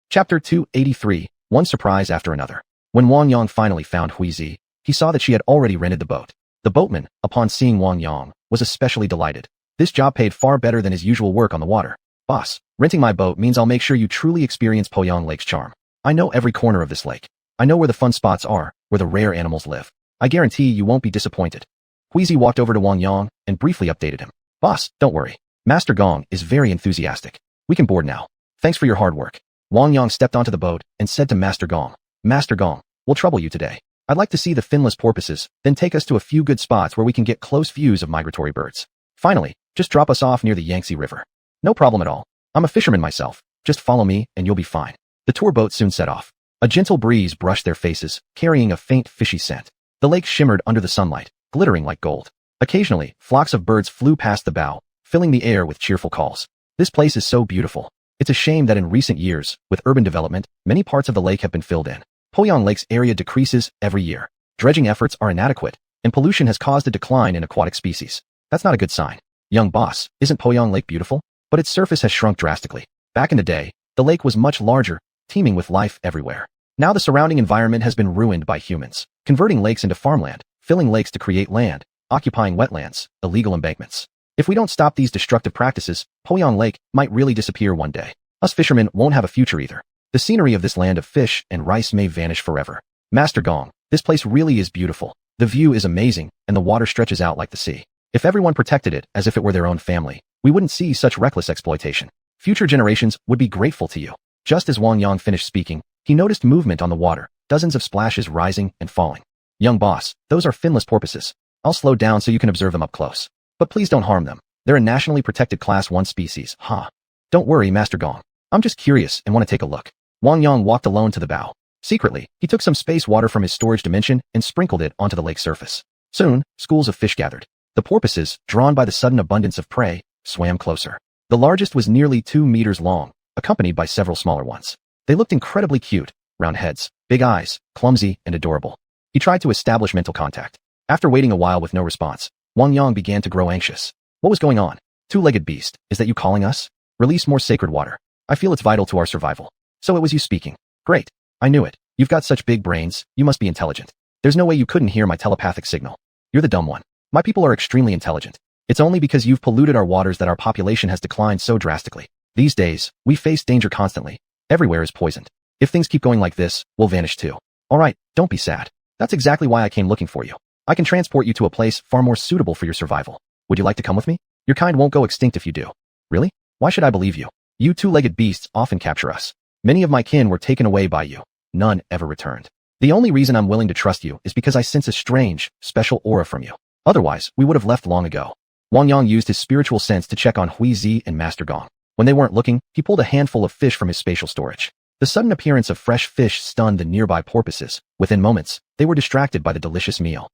Chapter 283, One Surprise After Another. When Wang Yang finally found Huizi, he saw that she had already rented the boat. The boatman, upon seeing Wang Yang, was especially delighted. This job paid far better than his usual work on the water. Boss, renting my boat means I'll make sure you truly experience Poyang Lake's charm. I know every corner of this lake. I know where the fun spots are, where the rare animals live. I guarantee you won't be disappointed. Huizi walked over to Wang Yang and briefly updated him. Boss, don't worry. Master Gong is very enthusiastic. We can board now. Thanks for your hard work. Wang Yang stepped onto the boat and said to Master Gong, Master Gong, we'll trouble you today. I'd like to see the finless porpoises, then take us to a few good spots where we can get close views of migratory birds. Finally, just drop us off near the Yangtze River. No problem at all. I'm a fisherman myself. Just follow me and you'll be fine. The tour boat soon set off. A gentle breeze brushed their faces, carrying a faint fishy scent. The lake shimmered under the sunlight, glittering like gold. Occasionally, flocks of birds flew past the bow, filling the air with cheerful calls. This place is so beautiful. It's a shame that in recent years, with urban development, many parts of the lake have been filled in. Poyang Lake's area decreases every year. Dredging efforts are inadequate, and pollution has caused a decline in aquatic species. That's not a good sign. Young boss, isn't Poyang Lake beautiful? But its surface has shrunk drastically. Back in the day, the lake was much larger, teeming with life everywhere. Now the surrounding environment has been ruined by humans, converting lakes into farmland, filling lakes to create land, occupying wetlands, illegal embankments. If we don't stop these destructive practices, Poyang Lake might really disappear one day. Us fishermen won't have a future either. The scenery of this land of fish and rice may vanish forever. Master Gong, this place really is beautiful. The view is amazing, and the water stretches out like the sea. If everyone protected it as if it were their own family, we wouldn't see such reckless exploitation. Future generations would be grateful to you. Just as Wang Yang finished speaking, he noticed movement on the water, dozens of splashes rising and falling. Young boss, those are finless porpoises. I'll slow down so you can observe them up close. But please don't harm them. They're a nationally protected Class 1 species, huh? Don't worry, Master Gong. I'm just curious and want to take a look. Wang Yang walked alone to the bow. Secretly, he took some space water from his storage dimension and sprinkled it onto the lake's surface. Soon, schools of fish gathered. The porpoises, drawn by the sudden abundance of prey, swam closer. The largest was nearly 2 meters long, accompanied by several smaller ones. They looked incredibly cute, round heads, big eyes, clumsy and adorable. He tried to establish mental contact. After waiting a while with no response, Wang Yang began to grow anxious. What was going on? Two-legged beast, is that you calling us? Release more sacred water. I feel it's vital to our survival. So it was you speaking. Great. I knew it. You've got such big brains, you must be intelligent. There's no way you couldn't hear my telepathic signal. You're the dumb one. My people are extremely intelligent. It's only because you've polluted our waters that our population has declined so drastically. These days, we face danger constantly. Everywhere is poisoned. If things keep going like this, we'll vanish too. Alright, don't be sad. That's exactly why I came looking for you. I can transport you to a place far more suitable for your survival. Would you like to come with me? Your kind won't go extinct if you do. Really? Why should I believe you? You two-legged beasts often capture us. Many of my kin were taken away by you. None ever returned. The only reason I'm willing to trust you is because I sense a strange, special aura from you. Otherwise, we would have left long ago. Wang Yang used his spiritual sense to check on Huizi and Master Gong. When they weren't looking, he pulled a handful of fish from his spatial storage. The sudden appearance of fresh fish stunned the nearby porpoises. Within moments, they were distracted by the delicious meal.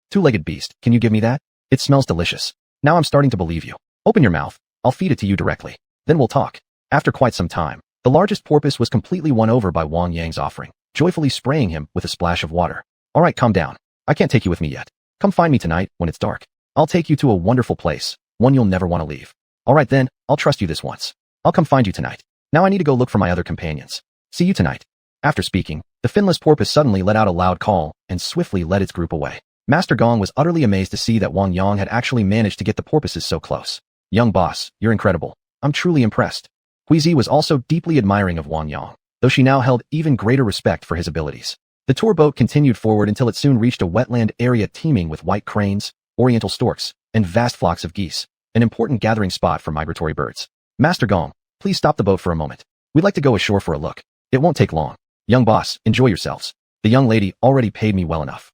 Two-legged beast, can you give me that? It smells delicious. Now I'm starting to believe you. Open your mouth. I'll feed it to you directly. Then we'll talk. After quite some time, the largest porpoise was completely won over by Wang Yang's offering, joyfully spraying him with a splash of water. Alright, calm down. I can't take you with me yet. Come find me tonight when it's dark. I'll take you to a wonderful place, one you'll never want to leave. Alright then, I'll trust you this once. I'll come find you tonight. Now I need to go look for my other companions. See you tonight. After speaking, the finless porpoise suddenly let out a loud call and swiftly led its group away. Master Gong was utterly amazed to see that Wang Yang had actually managed to get the porpoises so close. Young boss, you're incredible. I'm truly impressed. Huizi was also deeply admiring of Wang Yang, though she now held even greater respect for his abilities. The tour boat continued forward until it soon reached a wetland area teeming with white cranes, oriental storks, and vast flocks of geese, an important gathering spot for migratory birds. Master Gong, please stop the boat for a moment. We'd like to go ashore for a look. It won't take long. Young boss, enjoy yourselves. The young lady already paid me well enough.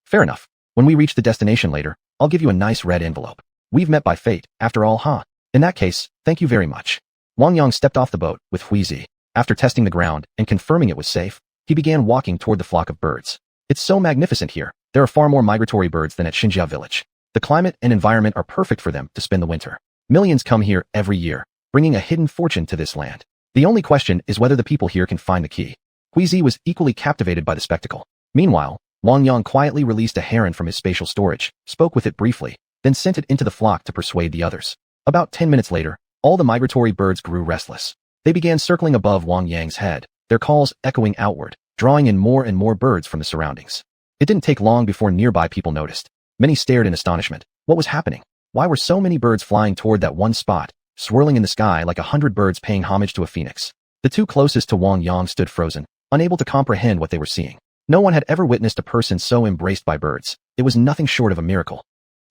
Fair enough. When we reach the destination later, I'll give you a nice red envelope. We've met by fate, after all, huh? In that case, thank you very much. Wang Yang stepped off the boat with Huizi. After testing the ground and confirming it was safe, he began walking toward the flock of birds. It's so magnificent here. There are far more migratory birds than at Xinjia village. The climate and environment are perfect for them to spend the winter. Millions come here every year, bringing a hidden fortune to this land. The only question is whether the people here can find the key. Huizi was equally captivated by the spectacle. Meanwhile, Wang Yang quietly released a heron from his spatial storage, spoke with it briefly, then sent it into the flock to persuade the others. About 10 minutes later, all the migratory birds grew restless. They began circling above Wang Yang's head, their calls echoing outward, drawing in more and more birds from the surroundings. It didn't take long before nearby people noticed. Many stared in astonishment. What was happening? Why were so many birds flying toward that one spot, swirling in the sky like 100 birds paying homage to a phoenix? The two closest to Wang Yang stood frozen, unable to comprehend what they were seeing. No one had ever witnessed a person so embraced by birds. It was nothing short of a miracle.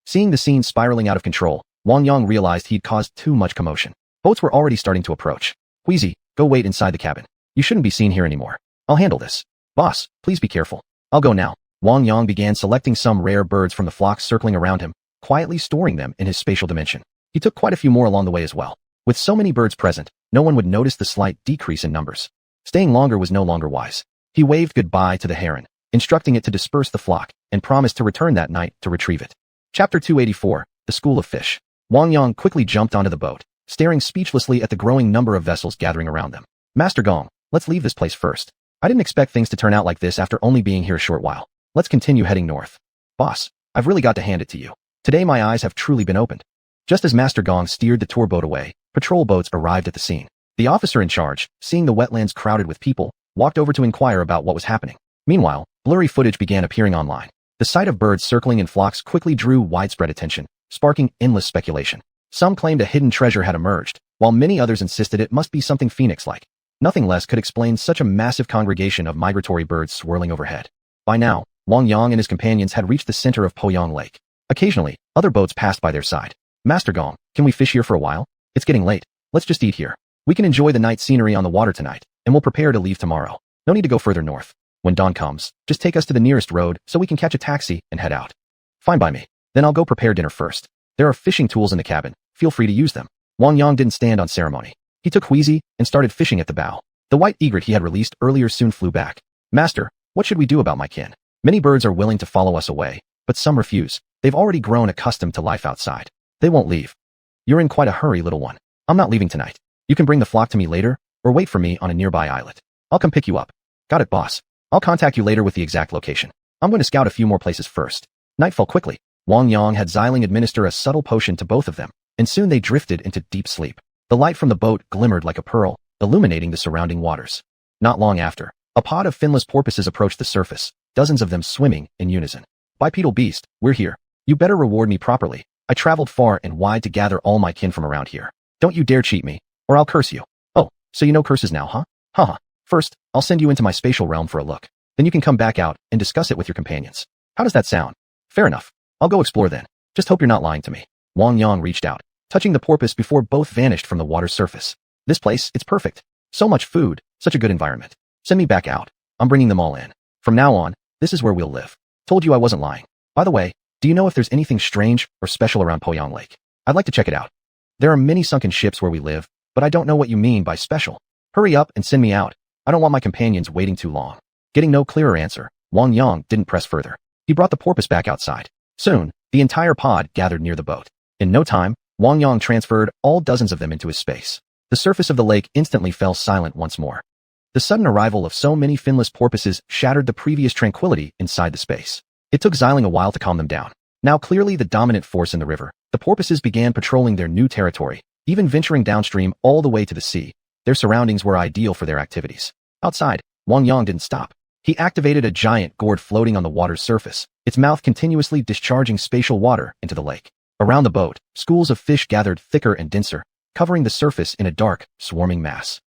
Seeing the scene spiraling out of control, Wang Yang realized he'd caused too much commotion. Boats were already starting to approach. Huizi, go wait inside the cabin. You shouldn't be seen here anymore. I'll handle this. Boss, please be careful. I'll go now. Wang Yang began selecting some rare birds from the flocks circling around him, quietly storing them in his spatial dimension. He took quite a few more along the way as well. With so many birds present, no one would notice the slight decrease in numbers. Staying longer was no longer wise. He waved goodbye to the heron, instructing it to disperse the flock, and promised to return that night to retrieve it. Chapter 284, The School of Fish. Wang Yang quickly jumped onto the boat, staring speechlessly at the growing number of vessels gathering around them. Master Gong, let's leave this place first. I didn't expect things to turn out like this after only being here a short while. Let's continue heading north. Boss, I've really got to hand it to you. Today my eyes have truly been opened. Just as Master Gong steered the tour boat away, patrol boats arrived at the scene. The officer in charge, seeing the wetlands crowded with people, walked over to inquire about what was happening. Meanwhile, blurry footage began appearing online. The sight of birds circling in flocks quickly drew widespread attention, sparking endless speculation. Some claimed a hidden treasure had emerged, while many others insisted it must be something phoenix-like. Nothing less could explain such a massive congregation of migratory birds swirling overhead. By now, Wang Yang and his companions had reached the center of Poyang Lake. Occasionally, other boats passed by their side. Master Gong, can we fish here for a while? It's getting late. Let's just eat here. We can enjoy the night scenery on the water tonight, and we'll prepare to leave tomorrow. No need to go further north. When dawn comes, just take us to the nearest road so we can catch a taxi and head out. Fine by me. Then I'll go prepare dinner first. There are fishing tools in the cabin. Feel free to use them. Wang Yang didn't stand on ceremony. He took Huizi and started fishing at the bow. The white egret he had released earlier soon flew back. Master, what should we do about my kin? Many birds are willing to follow us away, but some refuse. They've already grown accustomed to life outside. They won't leave. You're in quite a hurry, little one. I'm not leaving tonight. You can bring the flock to me later, or wait for me on a nearby islet. I'll come pick you up. Got it, boss. I'll contact you later with the exact location. I'm going to scout a few more places first. Night fell quickly. Wang Yang had Xiling administer a subtle potion to both of them, and soon they drifted into deep sleep. The light from the boat glimmered like a pearl, illuminating the surrounding waters. Not long after, a pod of finless porpoises approached the surface, dozens of them swimming in unison. Bipedal beast, we're here. You better reward me properly. I traveled far and wide to gather all my kin from around here. Don't you dare cheat me, or I'll curse you. Oh, so you know curses now, huh? Haha. First, I'll send you into my spatial realm for a look. Then you can come back out and discuss it with your companions. How does that sound? Fair enough. I'll go explore then. Just hope you're not lying to me. Wang Yang reached out, touching the porpoise before both vanished from the water's surface. This place, it's perfect. So much food, such a good environment. Send me back out. I'm bringing them all in. From now on, this is where we'll live. Told you I wasn't lying. By the way, do you know if there's anything strange or special around Poyang Lake? I'd like to check it out. There are many sunken ships where we live, but I don't know what you mean by special. Hurry up and send me out. I don't want my companions waiting too long. Getting no clearer answer, Wang Yang didn't press further. He brought the porpoise back outside. Soon, the entire pod gathered near the boat. In no time, Wang Yang transferred all dozens of them into his space. The surface of the lake instantly fell silent once more. The sudden arrival of so many finless porpoises shattered the previous tranquility inside the space. It took Xiuxian a while to calm them down. Now clearly the dominant force in the river, the porpoises began patrolling their new territory, even venturing downstream all the way to the sea. Their surroundings were ideal for their activities. Outside, Wang Yang didn't stop. He activated a giant gourd floating on the water's surface, its mouth continuously discharging spatial water into the lake. Around the boat, schools of fish gathered thicker and denser, covering the surface in a dark, swarming mass.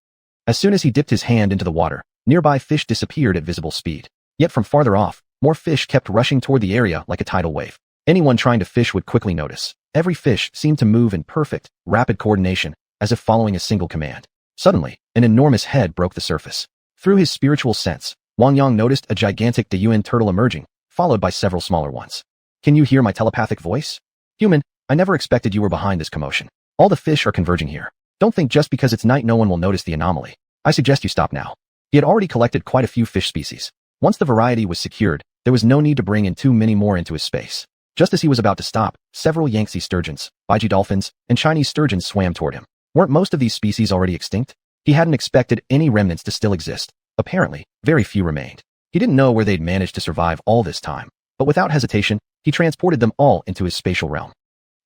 As soon as he dipped his hand into the water, nearby fish disappeared at visible speed. Yet from farther off, more fish kept rushing toward the area like a tidal wave. Anyone trying to fish would quickly notice. Every fish seemed to move in perfect, rapid coordination, as if following a single command. Suddenly, an enormous head broke the surface. Through his spiritual sense, Wang Yang noticed a gigantic xiuxian turtle emerging, followed by several smaller ones. Can you hear my telepathic voice? Human, I never expected you were behind this commotion. All the fish are converging here. Don't think just because it's night no one will notice the anomaly. I suggest you stop now. He had already collected quite a few fish species. Once the variety was secured, there was no need to bring in too many more into his space. Just as he was about to stop, several Yangtze sturgeons, Baiji dolphins, and Chinese sturgeons swam toward him. Weren't most of these species already extinct? He hadn't expected any remnants to still exist. Apparently, very few remained. He didn't know where they'd managed to survive all this time, but without hesitation, he transported them all into his spatial realm.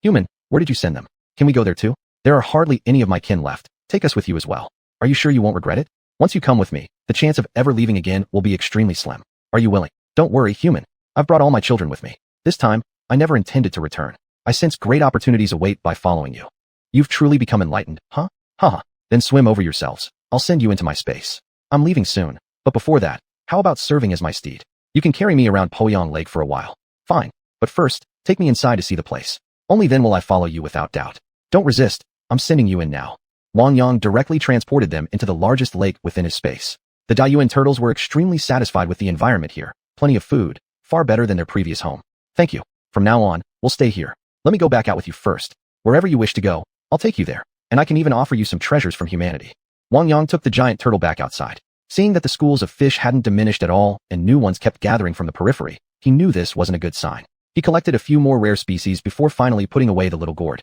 Human, where did you send them? Can we go there too? There are hardly any of my kin left. Take us with you as well. Are you sure you won't regret it? Once you come with me, the chance of ever leaving again will be extremely slim. Are you willing? Don't worry, human. I've brought all my children with me. This time, I never intended to return. I sense great opportunities await by following you. You've truly become enlightened, huh? Haha. Then swim over yourselves. I'll send you into my space. I'm leaving soon, but before that, how about serving as my steed? You can carry me around Poyang Lake for a while. Fine, but first, take me inside to see the place. Only then will I follow you without doubt. Don't resist, I'm sending you in now. Wang Yang directly transported them into the largest lake within his space. The xiuxian turtles were extremely satisfied with the environment here. Plenty of food, far better than their previous home. Thank you. From now on, we'll stay here. Let me go back out with you first. Wherever you wish to go, I'll take you there, and I can even offer you some treasures from humanity. Wang Yang took the giant turtle back outside. Seeing that the schools of fish hadn't diminished at all and new ones kept gathering from the periphery, he knew this wasn't a good sign. He collected a few more rare species before finally putting away the little gourd.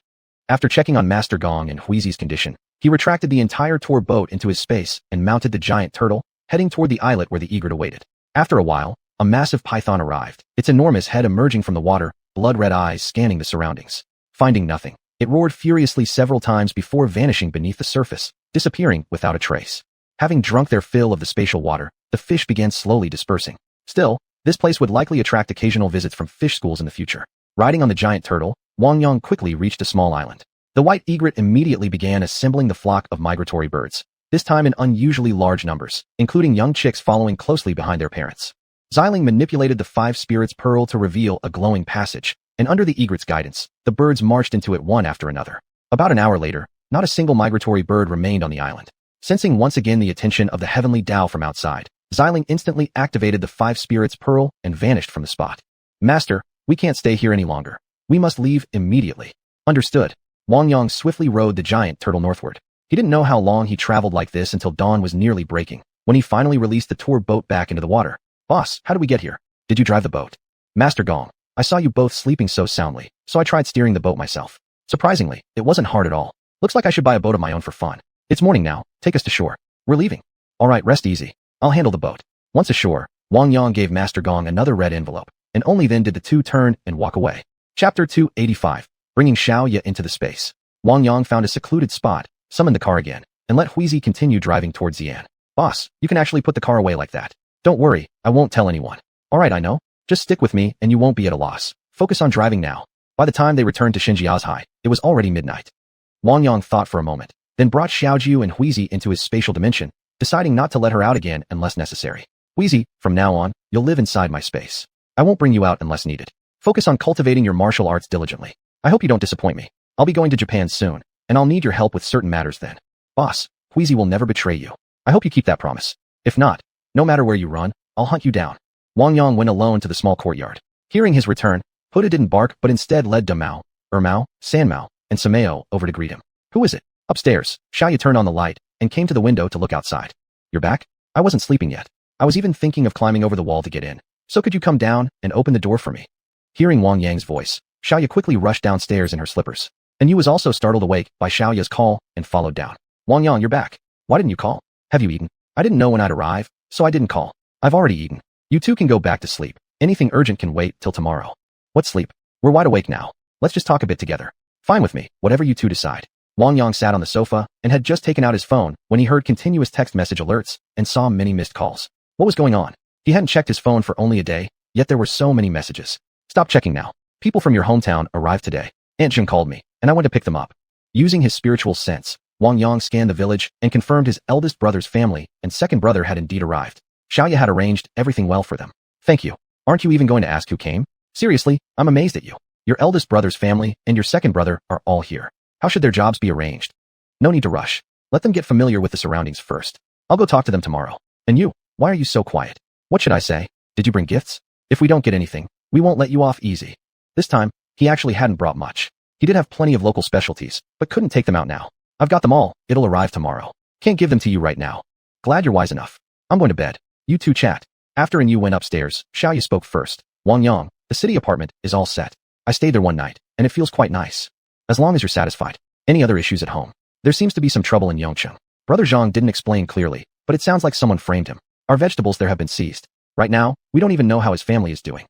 After checking on Master Gong and Huizi's condition, he retracted the entire tour boat into his space and mounted the giant turtle, heading toward the islet where the egret awaited. After a while, a massive python arrived, its enormous head emerging from the water, blood-red eyes scanning the surroundings. Finding nothing, it roared furiously several times before vanishing beneath the surface, disappearing without a trace. Having drunk their fill of the spatial water, the fish began slowly dispersing. Still, this place would likely attract occasional visits from fish schools in the future. Riding on the giant turtle, Wang Yang quickly reached a small island. The white egret immediately began assembling the flock of migratory birds, this time in unusually large numbers, including young chicks following closely behind their parents. Xiuxian manipulated the five spirits pearl to reveal a glowing passage, and under the egret's guidance, the birds marched into it one after another. About an hour later, not a single migratory bird remained on the island. Sensing once again the attention of the heavenly Tao from outside, Xiuxian instantly activated the five spirits pearl and vanished from the spot. Master, we can't stay here any longer. We must leave immediately. Understood. Wang Yang swiftly rode the giant turtle northward. He didn't know how long he traveled like this until dawn was nearly breaking, when he finally released the tour boat back into the water. Boss, how did we get here? Did you drive the boat? Master Gong, I saw you both sleeping so soundly, so I tried steering the boat myself. Surprisingly, it wasn't hard at all. Looks like I should buy a boat of my own for fun. It's morning now, take us to shore. We're leaving. Alright, rest easy. I'll handle the boat. Once ashore, Wang Yang gave Master Gong another red envelope, and only then did the two turn and walk away. Chapter 285. Bringing Xiaoya into the space. Wang Yang found a secluded spot, summoned the car again, and let Huizi continue driving towards Xian. Boss, you can actually put the car away like that. Don't worry, I won't tell anyone. Alright, I know. Just stick with me and you won't be at a loss. Focus on driving now. By the time they returned to Xinjiazhai, it was already midnight. Wang Yang thought for a moment, then brought Xiaojiu and Huizi into his spatial dimension, deciding not to let her out again unless necessary. Wheezy, from now on, you'll live inside my space. I won't bring you out unless needed. Focus on cultivating your martial arts diligently. I hope you don't disappoint me. I'll be going to Japan soon, and I'll need your help with certain matters then. Boss, Wheezy will never betray you. I hope you keep that promise. If not, no matter where you run, I'll hunt you down. Wang Yang went alone to the small courtyard. Hearing his return, Huda didn't bark but instead led Dumao, Ermao, Sanmao, and Sameo over to greet him. Who is it? Upstairs, Xiaoya turned on the light and came to the window to look outside. You're back? I wasn't sleeping yet. I was even thinking of climbing over the wall to get in. So could you come down and open the door for me? Hearing Wang Yang's voice, Xiaoya quickly rushed downstairs in her slippers. And Yu was also startled awake by Xiaoya's call and followed down. Wang Yang, you're back. Why didn't you call? Have you eaten? I didn't know when I'd arrive, so I didn't call. I've already eaten. You two can go back to sleep. Anything urgent can wait till tomorrow. What sleep? We're wide awake now. Let's just talk a bit together. Fine with me, whatever you two decide. Wang Yang sat on the sofa and had just taken out his phone when he heard continuous text message alerts and saw many missed calls. What was going on? He hadn't checked his phone for only a day, yet there were so many messages. Stop checking now. People from your hometown arrived today. Aunt Jing called me, and I went to pick them up. Using his spiritual sense, Wang Yang scanned the village and confirmed his eldest brother's family and second brother had indeed arrived. Xiaoya had arranged everything well for them. Thank you. Aren't you even going to ask who came? Seriously, I'm amazed at you. Your eldest brother's family and your second brother are all here. How should their jobs be arranged? No need to rush. Let them get familiar with the surroundings first. I'll go talk to them tomorrow. And you, why are you so quiet? What should I say? Did you bring gifts? If we don't get anything, we won't let you off easy. This time, he actually hadn't brought much. He did have plenty of local specialties, but couldn't take them out now. I've got them all. It'll arrive tomorrow. Can't give them to you right now. Glad you're wise enough. I'm going to bed. You two chat. After and you went upstairs, Xiaoya spoke first. Wang Yang, the city apartment is all set. I stayed there one night, and it feels quite nice. As long as you're satisfied. Any other issues at home? There seems to be some trouble in Yongcheng. Brother Zhang didn't explain clearly, but it sounds like someone framed him. Our vegetables there have been seized. Right now, we don't even know how his family is doing.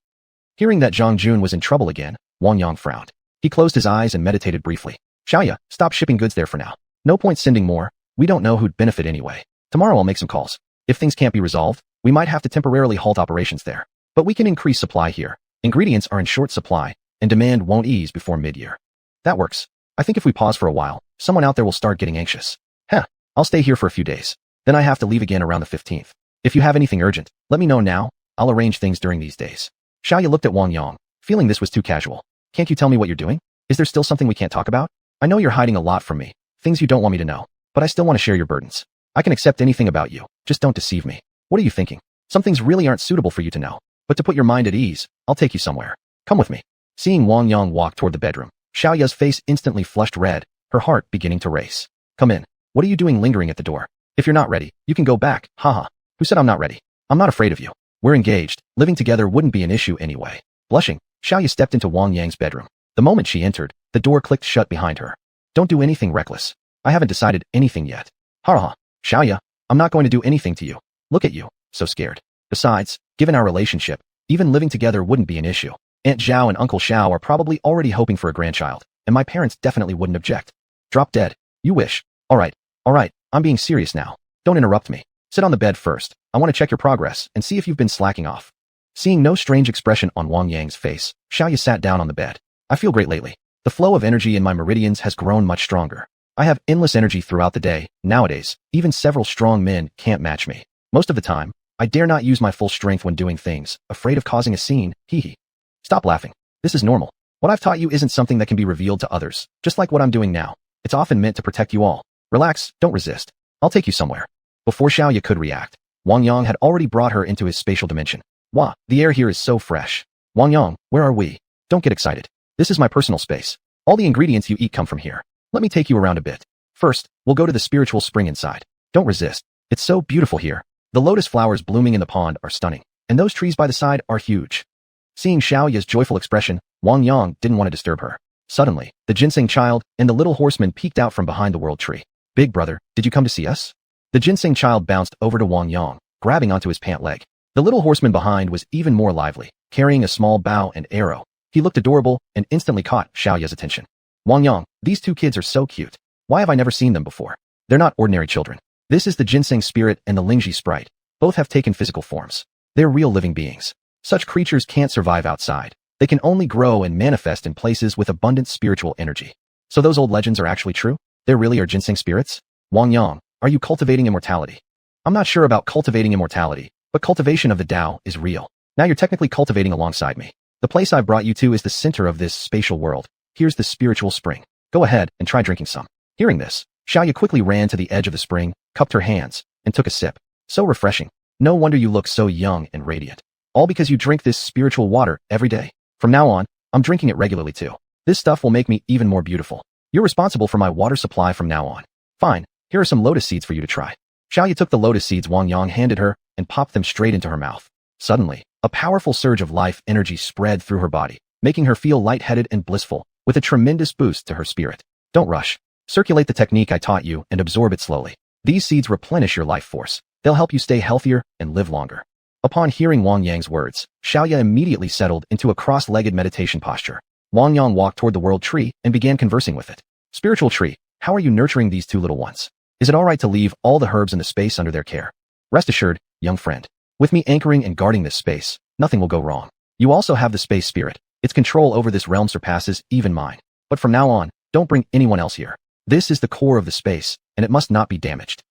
Hearing that Zhang Jun was in trouble again, Wang Yang frowned. He closed his eyes and meditated briefly. Xiaoya, stop shipping goods there for now. No point sending more. We don't know who'd benefit anyway. Tomorrow I'll make some calls. If things can't be resolved, we might have to temporarily halt operations there. But we can increase supply here. Ingredients are in short supply, and demand won't ease before mid-year. That works. I think if we pause for a while, someone out there will start getting anxious. I'll stay here for a few days. Then I have to leave again around the 15th. If you have anything urgent, let me know now. I'll arrange things during these days. Xiaoya looked at Wang Yang, feeling this was too casual. Can't you tell me what you're doing? Is there still something we can't talk about? I know you're hiding a lot from me, things you don't want me to know, but I still want to share your burdens. I can accept anything about you, just don't deceive me. What are you thinking? Some things really aren't suitable for you to know. But to put your mind at ease, I'll take you somewhere. Come with me. Seeing Wang Yang walk toward the bedroom, Xiaoya's face instantly flushed red, her heart beginning to race. Come in. What are you doing lingering at the door? If you're not ready, you can go back. Haha. Who said I'm not ready? I'm not afraid of you. We're engaged. Living together wouldn't be an issue anyway. Blushing, Xiaoya stepped into Wang Yang's bedroom. The moment she entered, the door clicked shut behind her. Don't do anything reckless. I haven't decided anything yet. Haha. Xiaoya, I'm not going to do anything to you. Look at you, so scared. Besides, given our relationship, even living together wouldn't be an issue. Aunt Zhao and Uncle Xiao are probably already hoping for a grandchild, and my parents definitely wouldn't object. Drop dead. You wish. Alright, I'm being serious now. Don't interrupt me. Sit on the bed first. I want to check your progress and see if you've been slacking off. Seeing no strange expression on Wang Yang's face, Xiaoya sat down on the bed. I feel great lately. The flow of energy in my meridians has grown much stronger. I have endless energy throughout the day. Nowadays, even several strong men can't match me. Most of the time, I dare not use my full strength when doing things, afraid of causing a scene. Hee. Stop laughing. This is normal. What I've taught you isn't something that can be revealed to others, just like what I'm doing now. It's often meant to protect you all. Relax, don't resist. I'll take you somewhere. Before Xiaoya could react, Wang Yang had already brought her into his spatial dimension. Wow, the air here is so fresh. Wang Yang, where are we? Don't get excited. This is my personal space. All the ingredients you eat come from here. Let me take you around a bit. First, we'll go to the spiritual spring inside. Don't resist. It's so beautiful here. The lotus flowers blooming in the pond are stunning, and those trees by the side are huge. Seeing Xiaoya's joyful expression, Wang Yang didn't want to disturb her. Suddenly, the ginseng child and the little horseman peeked out from behind the world tree. Big brother, did you come to see us? The ginseng child bounced over to Wang Yang, grabbing onto his pant leg. The little horseman behind was even more lively, carrying a small bow and arrow. He looked adorable and instantly caught Xiaoya's attention. Wang Yang, these two kids are so cute. Why have I never seen them before? They're not ordinary children. This is the ginseng spirit and the Lingji sprite. Both have taken physical forms. They're real living beings. Such creatures can't survive outside. They can only grow and manifest in places with abundant spiritual energy. So those old legends are actually true? There really are ginseng spirits? Wang Yang, are you cultivating immortality? I'm not sure about cultivating immortality, but cultivation of the Tao is real. Now you're technically cultivating alongside me. The place I've brought you to is the center of this spatial world. Here's the spiritual spring. Go ahead and try drinking some. Hearing this, Xiaoya quickly ran to the edge of the spring, cupped her hands, and took a sip. So refreshing. No wonder you look so young and radiant. All because you drink this spiritual water every day. From now on, I'm drinking it regularly too. This stuff will make me even more beautiful. You're responsible for my water supply from now on. Fine, here are some lotus seeds for you to try. Xiaoya took the lotus seeds Wang Yang handed her and popped them straight into her mouth. Suddenly, a powerful surge of life energy spread through her body, making her feel lightheaded and blissful, with a tremendous boost to her spirit. Don't rush. Circulate the technique I taught you and absorb it slowly. These seeds replenish your life force. They'll help you stay healthier and live longer. Upon hearing Wang Yang's words, Xiaoya immediately settled into a cross-legged meditation posture. Wang Yang walked toward the world tree and began conversing with it. Spiritual tree, how are you nurturing these two little ones? Is it all right to leave all the herbs in the space under their care? Rest assured, young friend. With me anchoring and guarding this space, nothing will go wrong. You also have the space spirit. Its control over this realm surpasses even mine. But from now on, don't bring anyone else here. This is the core of the space, and it must not be damaged.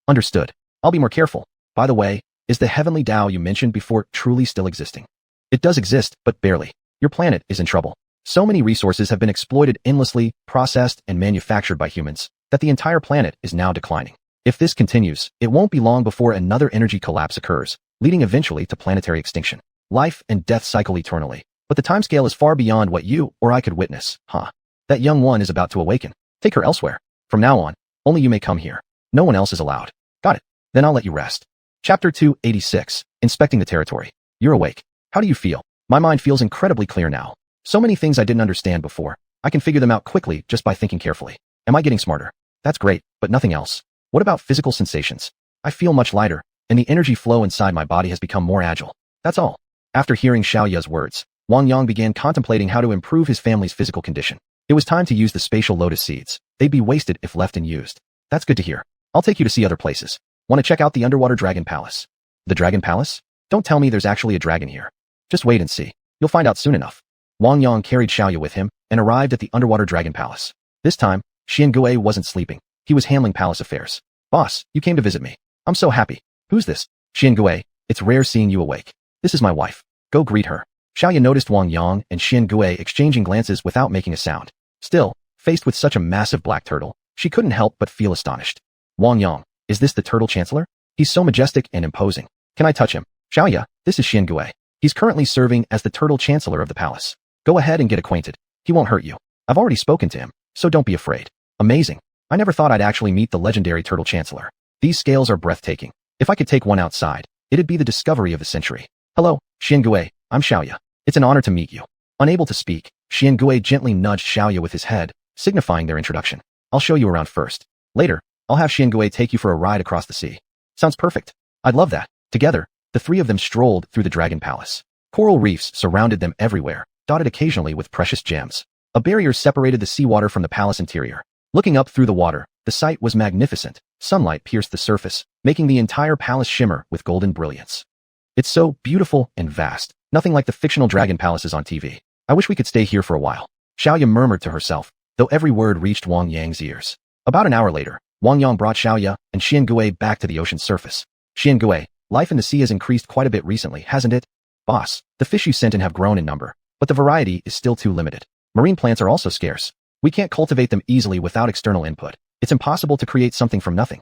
Understood. I'll be more careful. By the way, is the heavenly Tao you mentioned before truly still existing? It does exist, but barely. Your planet is in trouble. So many resources have been exploited endlessly, processed, and manufactured by humans, that the entire planet is now declining. If this continues, it won't be long before another energy collapse occurs, leading eventually to planetary extinction. Life and death cycle eternally. But the timescale is far beyond what you or I could witness, huh? That young one is about to awaken. Take her elsewhere. From now on, only you may come here. No one else is allowed. Got it. Then I'll let you rest. Chapter 286, Inspecting the Territory. You're awake. How do you feel? My mind feels incredibly clear now. So many things I didn't understand before. I can figure them out quickly just by thinking carefully. Am I getting smarter? That's great, but nothing else. What about physical sensations? I feel much lighter, and the energy flow inside my body has become more agile. That's all. After hearing Xiaoya's words, Wang Yang began contemplating how to improve his family's physical condition. It was time to use the spatial lotus seeds. They'd be wasted if left unused. That's good to hear. I'll take you to see other places. Want to check out the underwater dragon palace? The dragon palace? Don't tell me there's actually a dragon here. Just wait and see. You'll find out soon enough. Wang Yang carried Xiaoya with him and arrived at the underwater dragon palace. This time, Xiangui wasn't sleeping. He was handling palace affairs. Boss, you came to visit me. I'm so happy. Who's this? Xiangui, it's rare seeing you awake. This is my wife. Go greet her. Xiaoya noticed Wang Yang and Xiangui exchanging glances without making a sound. Still, faced with such a massive black turtle, she couldn't help but feel astonished. Wang Yang, is this the turtle chancellor? He's so majestic and imposing. Can I touch him? Xiaoya, this is Xiangui. He's currently serving as the turtle chancellor of the palace. Go ahead and get acquainted. He won't hurt you. I've already spoken to him, so don't be afraid. Amazing. I never thought I'd actually meet the legendary turtle chancellor. These scales are breathtaking. If I could take one outside, it'd be the discovery of the century. Hello, Xiangui, I'm Xiaoya. It's an honor to meet you. Unable to speak, Xiangui gently nudged Xiaoya with his head, signifying their introduction. I'll show you around first. Later, I'll have Xiangui take you for a ride across the sea. Sounds perfect. I'd love that. Together, the three of them strolled through the dragon palace. Coral reefs surrounded them everywhere, dotted occasionally with precious gems. A barrier separated the seawater from the palace interior. Looking up through the water, the sight was magnificent. Sunlight pierced the surface, making the entire palace shimmer with golden brilliance. It's so beautiful and vast, nothing like the fictional dragon palaces on TV. I wish we could stay here for a while. Xiaoya murmured to herself, though every word reached Wang Yang's ears. About an hour later, Wang Yang brought Xiaoya and Xiangui back to the ocean's surface. Xiangui, life in the sea has increased quite a bit recently, hasn't it? Boss, the fish you sent in have grown in number, but the variety is still too limited. Marine plants are also scarce. We can't cultivate them easily without external input. It's impossible to create something from nothing.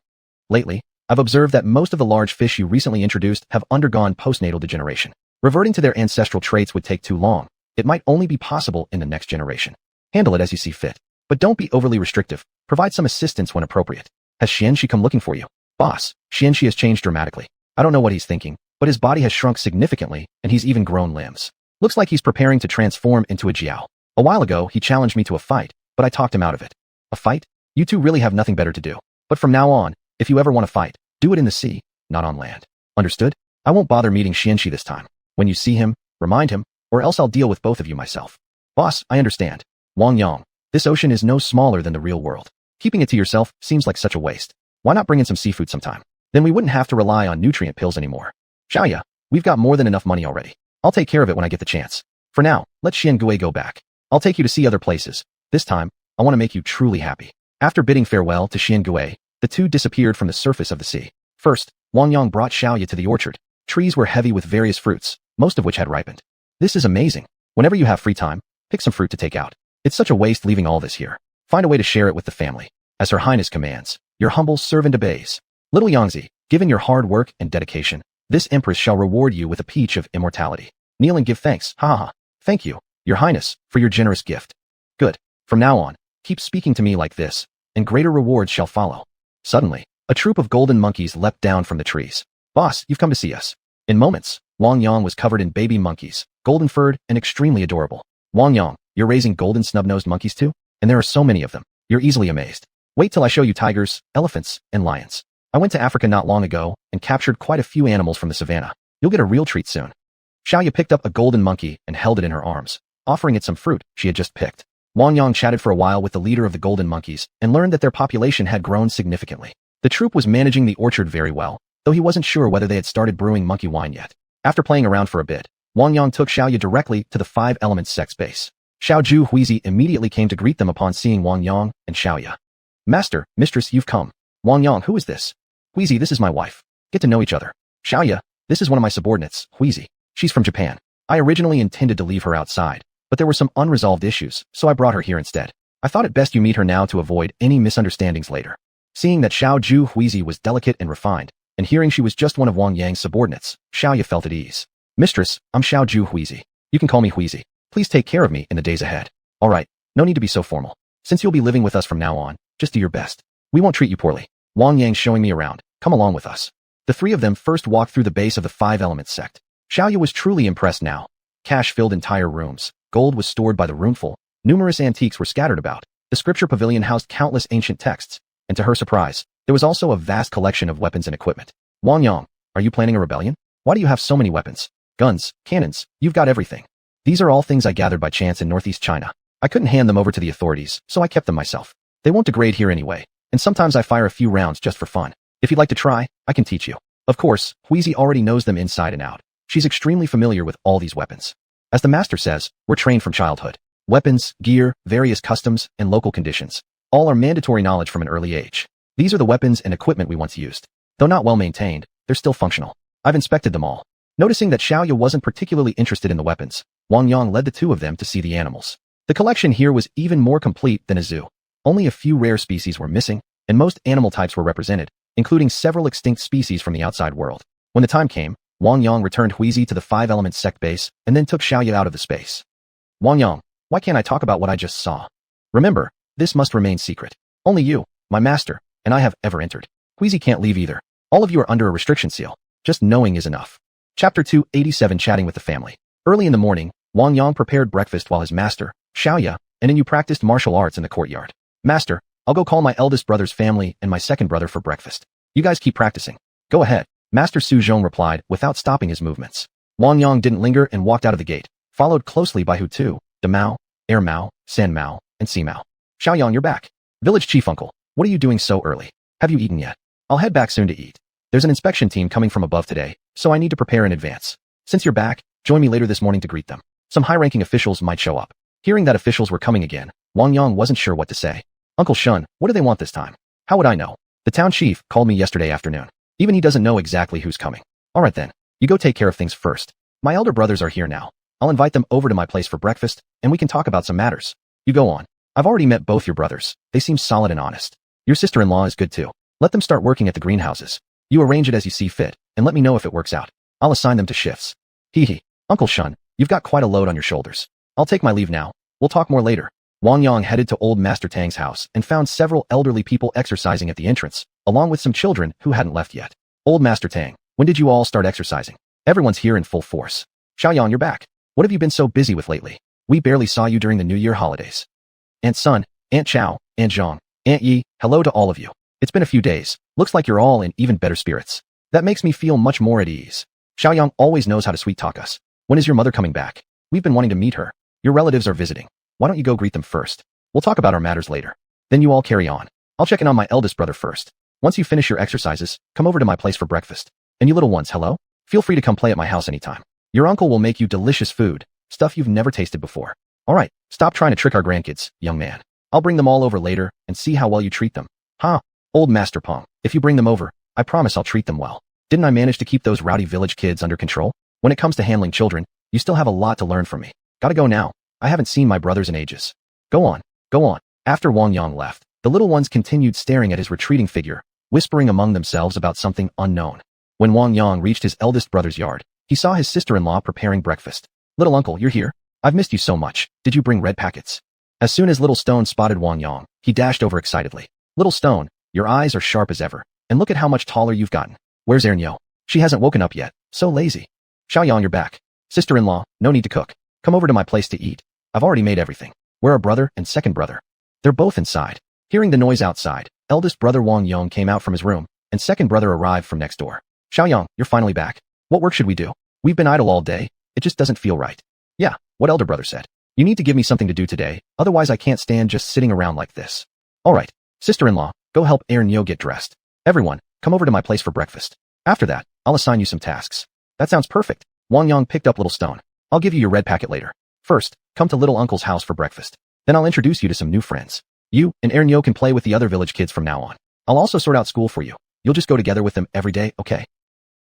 Lately, I've observed that most of the large fish you recently introduced have undergone postnatal degeneration. Reverting to their ancestral traits would take too long. It might only be possible in the next generation. Handle it as you see fit. But don't be overly restrictive. Provide some assistance when appropriate. Has Xianxi come looking for you? Boss, Xianxi has changed dramatically. I don't know what he's thinking, but his body has shrunk significantly, and he's even grown limbs. Looks like he's preparing to transform into a Jiao. A while ago, he challenged me to a fight, but I talked him out of it. A fight? You two really have nothing better to do. But from now on, if you ever want to fight, do it in the sea, not on land. Understood? I won't bother meeting Xianxi this time. When you see him, remind him, or else I'll deal with both of you myself. Boss, I understand. Wang Yang, this ocean is no smaller than the real world. Keeping it to yourself seems like such a waste. Why not bring in some seafood sometime? Then we wouldn't have to rely on nutrient pills anymore. Xiaoya, we've got more than enough money already. I'll take care of it when I get the chance. For now, let Xiangui go back. I'll take you to see other places. This time, I want to make you truly happy. After bidding farewell to Xiangui, the two disappeared from the surface of the sea. First, Wang Yang brought Xiaoya to the orchard. Trees were heavy with various fruits, most of which had ripened. This is amazing. Whenever you have free time, pick some fruit to take out. It's such a waste leaving all this here. Find a way to share it with the family. As Her Highness commands, your humble servant obeys. Little Yangzi, given your hard work and dedication, this empress shall reward you with a peach of immortality. Kneel and give thanks. Ha ha ha. Thank you, your highness, for your generous gift. Good. From now on, keep speaking to me like this, and greater rewards shall follow. Suddenly, a troop of golden monkeys leapt down from the trees. Boss, you've come to see us. In moments, Wang Yang was covered in baby monkeys, golden-furred and extremely adorable. Wang Yang, you're raising golden snub-nosed monkeys too? And there are so many of them. You're easily amazed. Wait till I show you tigers, elephants, and lions. I went to Africa not long ago and captured quite a few animals from the savannah. You'll get a real treat soon. Xiaoya picked up a golden monkey and held it in her arms, offering it some fruit she had just picked. Wang Yang chatted for a while with the leader of the golden monkeys and learned that their population had grown significantly. The troop was managing the orchard very well, though he wasn't sure whether they had started brewing monkey wine yet. After playing around for a bit, Wang Yang took Xiaoya directly to the 5 Elements sex base. Xiaoju Huizi immediately came to greet them upon seeing Wang Yang and Xiaoya. Master, mistress, you've come. Wang Yang, who is this? Huizi, this is my wife. Get to know each other. Xiaoya, this is one of my subordinates, Huizi. She's from Japan. I originally intended to leave her outside, but there were some unresolved issues, so I brought her here instead. I thought it best you meet her now to avoid any misunderstandings later. Seeing that Xiaoju Huizi was delicate and refined, and hearing she was just one of Wang Yang's subordinates, Xiaoya felt at ease. Mistress, I'm Xiaoju Huizi. You can call me Huizi. Please take care of me in the days ahead. All right, no need to be so formal. Since you'll be living with us from now on, just do your best. We won't treat you poorly. Wang Yang showing me around. Come along with us. The 3 of them first walked through the base of the 5 Elements sect. Xiaoya was truly impressed now. Cash filled entire rooms. Gold was stored by the roomful. Numerous antiques were scattered about. The scripture pavilion housed countless ancient texts. And to her surprise, there was also a vast collection of weapons and equipment. Wang Yang, are you planning a rebellion? Why do you have so many weapons? Guns, cannons, you've got everything. These are all things I gathered by chance in northeast China. I couldn't hand them over to the authorities, so I kept them myself. They won't degrade here anyway, and sometimes I fire a few rounds just for fun. If you'd like to try, I can teach you. Of course, Huizi already knows them inside and out. She's extremely familiar with all these weapons. As the master says, we're trained from childhood. Weapons, gear, various customs, and local conditions. All are mandatory knowledge from an early age. These are the weapons and equipment we once used. Though not well maintained, they're still functional. I've inspected them all. Noticing that Xiaoya wasn't particularly interested in the weapons, Wang Yang led the 2 of them to see the animals. The collection here was even more complete than a zoo. Only a few rare species were missing, and most animal types were represented, including several extinct species from the outside world. When the time came, Wang Yang returned Huizi to the 5 Elements sect base and then took Xiaoya out of the space. Wang Yang, why can't I talk about what I just saw? Remember, this must remain secret. Only you, my master, and I have ever entered. Huizi can't leave either. All of you are under a restriction seal. Just knowing is enough. Chapter 287 Chatting with the Family. Early in the morning, Wang Yang prepared breakfast while his master, Xiaoya, and Inu practiced martial arts in the courtyard. Master, I'll go call my eldest brother's family and my second brother for breakfast. You guys keep practicing. Go ahead. Master Su Zhong replied without stopping his movements. Wang Yang didn't linger and walked out of the gate, followed closely by Hu Tu, Da Mao, Air Mao, San Mao, and Si Mao. Xiaoyang, you're back. Village chief uncle, what are you doing so early? Have you eaten yet? I'll head back soon to eat. There's an inspection team coming from above today, so I need to prepare in advance. Since you're back, join me later this morning to greet them. Some high-ranking officials might show up. Hearing that officials were coming again, Wang Yang wasn't sure what to say. Uncle Shun, what do they want this time? How would I know? The town chief called me yesterday afternoon. Even he doesn't know exactly who's coming. Alright then, you go take care of things first. My elder brothers are here now. I'll invite them over to my place for breakfast, and we can talk about some matters. You go on. I've already met both your brothers. They seem solid and honest. Your sister-in-law is good too. Let them start working at the greenhouses. You arrange it as you see fit, and let me know if it works out. I'll assign them to shifts. Hee hee. Uncle Shun, you've got quite a load on your shoulders. I'll take my leave now. We'll talk more later. Wang Yang headed to old Master Tang's house and found several elderly people exercising at the entrance, along with some children who hadn't left yet. Old Master Tang, when did you all start exercising? Everyone's here in full force. Xiaoyang, you're back. What have you been so busy with lately? We barely saw you during the New Year holidays. Aunt Sun, Aunt Chow, Aunt Zhang, Aunt Yi, hello to all of you. It's been a few days. Looks like you're all in even better spirits. That makes me feel much more at ease. Xiaoyang always knows how to sweet-talk us. When is your mother coming back? We've been wanting to meet her. Your relatives are visiting. Why don't you go greet them first? We'll talk about our matters later. Then you all carry on. I'll check in on my eldest brother first. Once you finish your exercises, come over to my place for breakfast. And you little ones, hello? Feel free to come play at my house anytime. Your uncle will make you delicious food, stuff you've never tasted before. Alright, stop trying to trick our grandkids, young man. I'll bring them all over later and see how well you treat them. Old Master Pong, if you bring them over, I promise I'll treat them well. Didn't I manage to keep those rowdy village kids under control? When it comes to handling children, you still have a lot to learn from me. Gotta go now. I haven't seen my brothers in ages. Go on, go on. After Wang Yang left, the little ones continued staring at his retreating figure, whispering among themselves about something unknown. When Wang Yang reached his eldest brother's yard, he saw his sister-in-law preparing breakfast. Little uncle, you're here? I've missed you so much. Did you bring red packets? As soon as Little Stone spotted Wang Yang, he dashed over excitedly. Little Stone, your eyes are sharp as ever. And look at how much taller you've gotten. Where's Ernyo? She hasn't woken up yet. So lazy. Xiaoyang, you're back. Sister-in-law, no need to cook. Come over to my place to eat. I've already made everything. Where are brother and second brother? They're both inside. Hearing the noise outside, eldest brother Wang Yang came out from his room, and second brother arrived from next door. Xiaoyang, you're finally back. What work should we do? We've been idle all day. It just doesn't feel right. Yeah, what elder brother said. You need to give me something to do today, otherwise I can't stand just sitting around like this. Alright, sister-in-law, go help Ernyo get dressed. Everyone, come over to my place for breakfast. After that, I'll assign you some tasks. That sounds perfect. Wang Yang picked up Little Stone. I'll give you your red packet later. First, come to little uncle's house for breakfast. Then I'll introduce you to some new friends. You and Ernyo can play with the other village kids from now on. I'll also sort out school for you. You'll just go together with them every day, okay?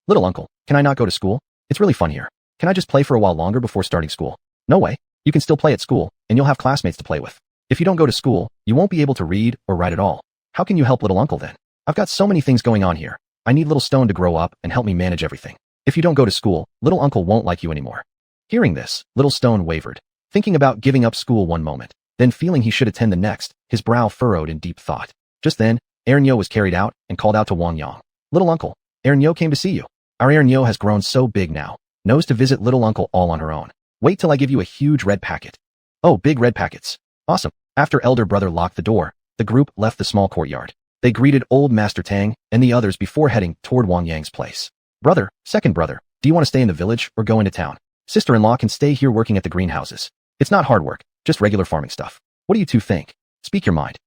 Little uncle, can I not go to school? It's really fun here. Can I just play for a while longer before starting school? No way. You can still play at school, and you'll have classmates to play with. If you don't go to school, you won't be able to read or write at all. How can you help little uncle then? I've got so many things going on here. I need Little Stone to grow up and help me manage everything. If you don't go to school, little uncle won't like you anymore. Hearing this, Little Stone wavered, thinking about giving up school one moment, then feeling he should attend the next, his brow furrowed in deep thought. Just then, Ernyo was carried out and called out to Wang Yang. Little uncle, Ernyo came to see you. Our Ernyo has grown so big now, knows to visit little uncle all on her own. Wait till I give you a huge red packet. Oh, big red packets. Awesome. After elder brother locked the door, the group left the small courtyard. They greeted old Master Tang and the others before heading toward Wang Yang's place. Brother, second brother, do you want to stay in the village or go into town? Sister-in-law can stay here working at the greenhouses. It's not hard work, just regular farming stuff. What do you two think? Speak your mind.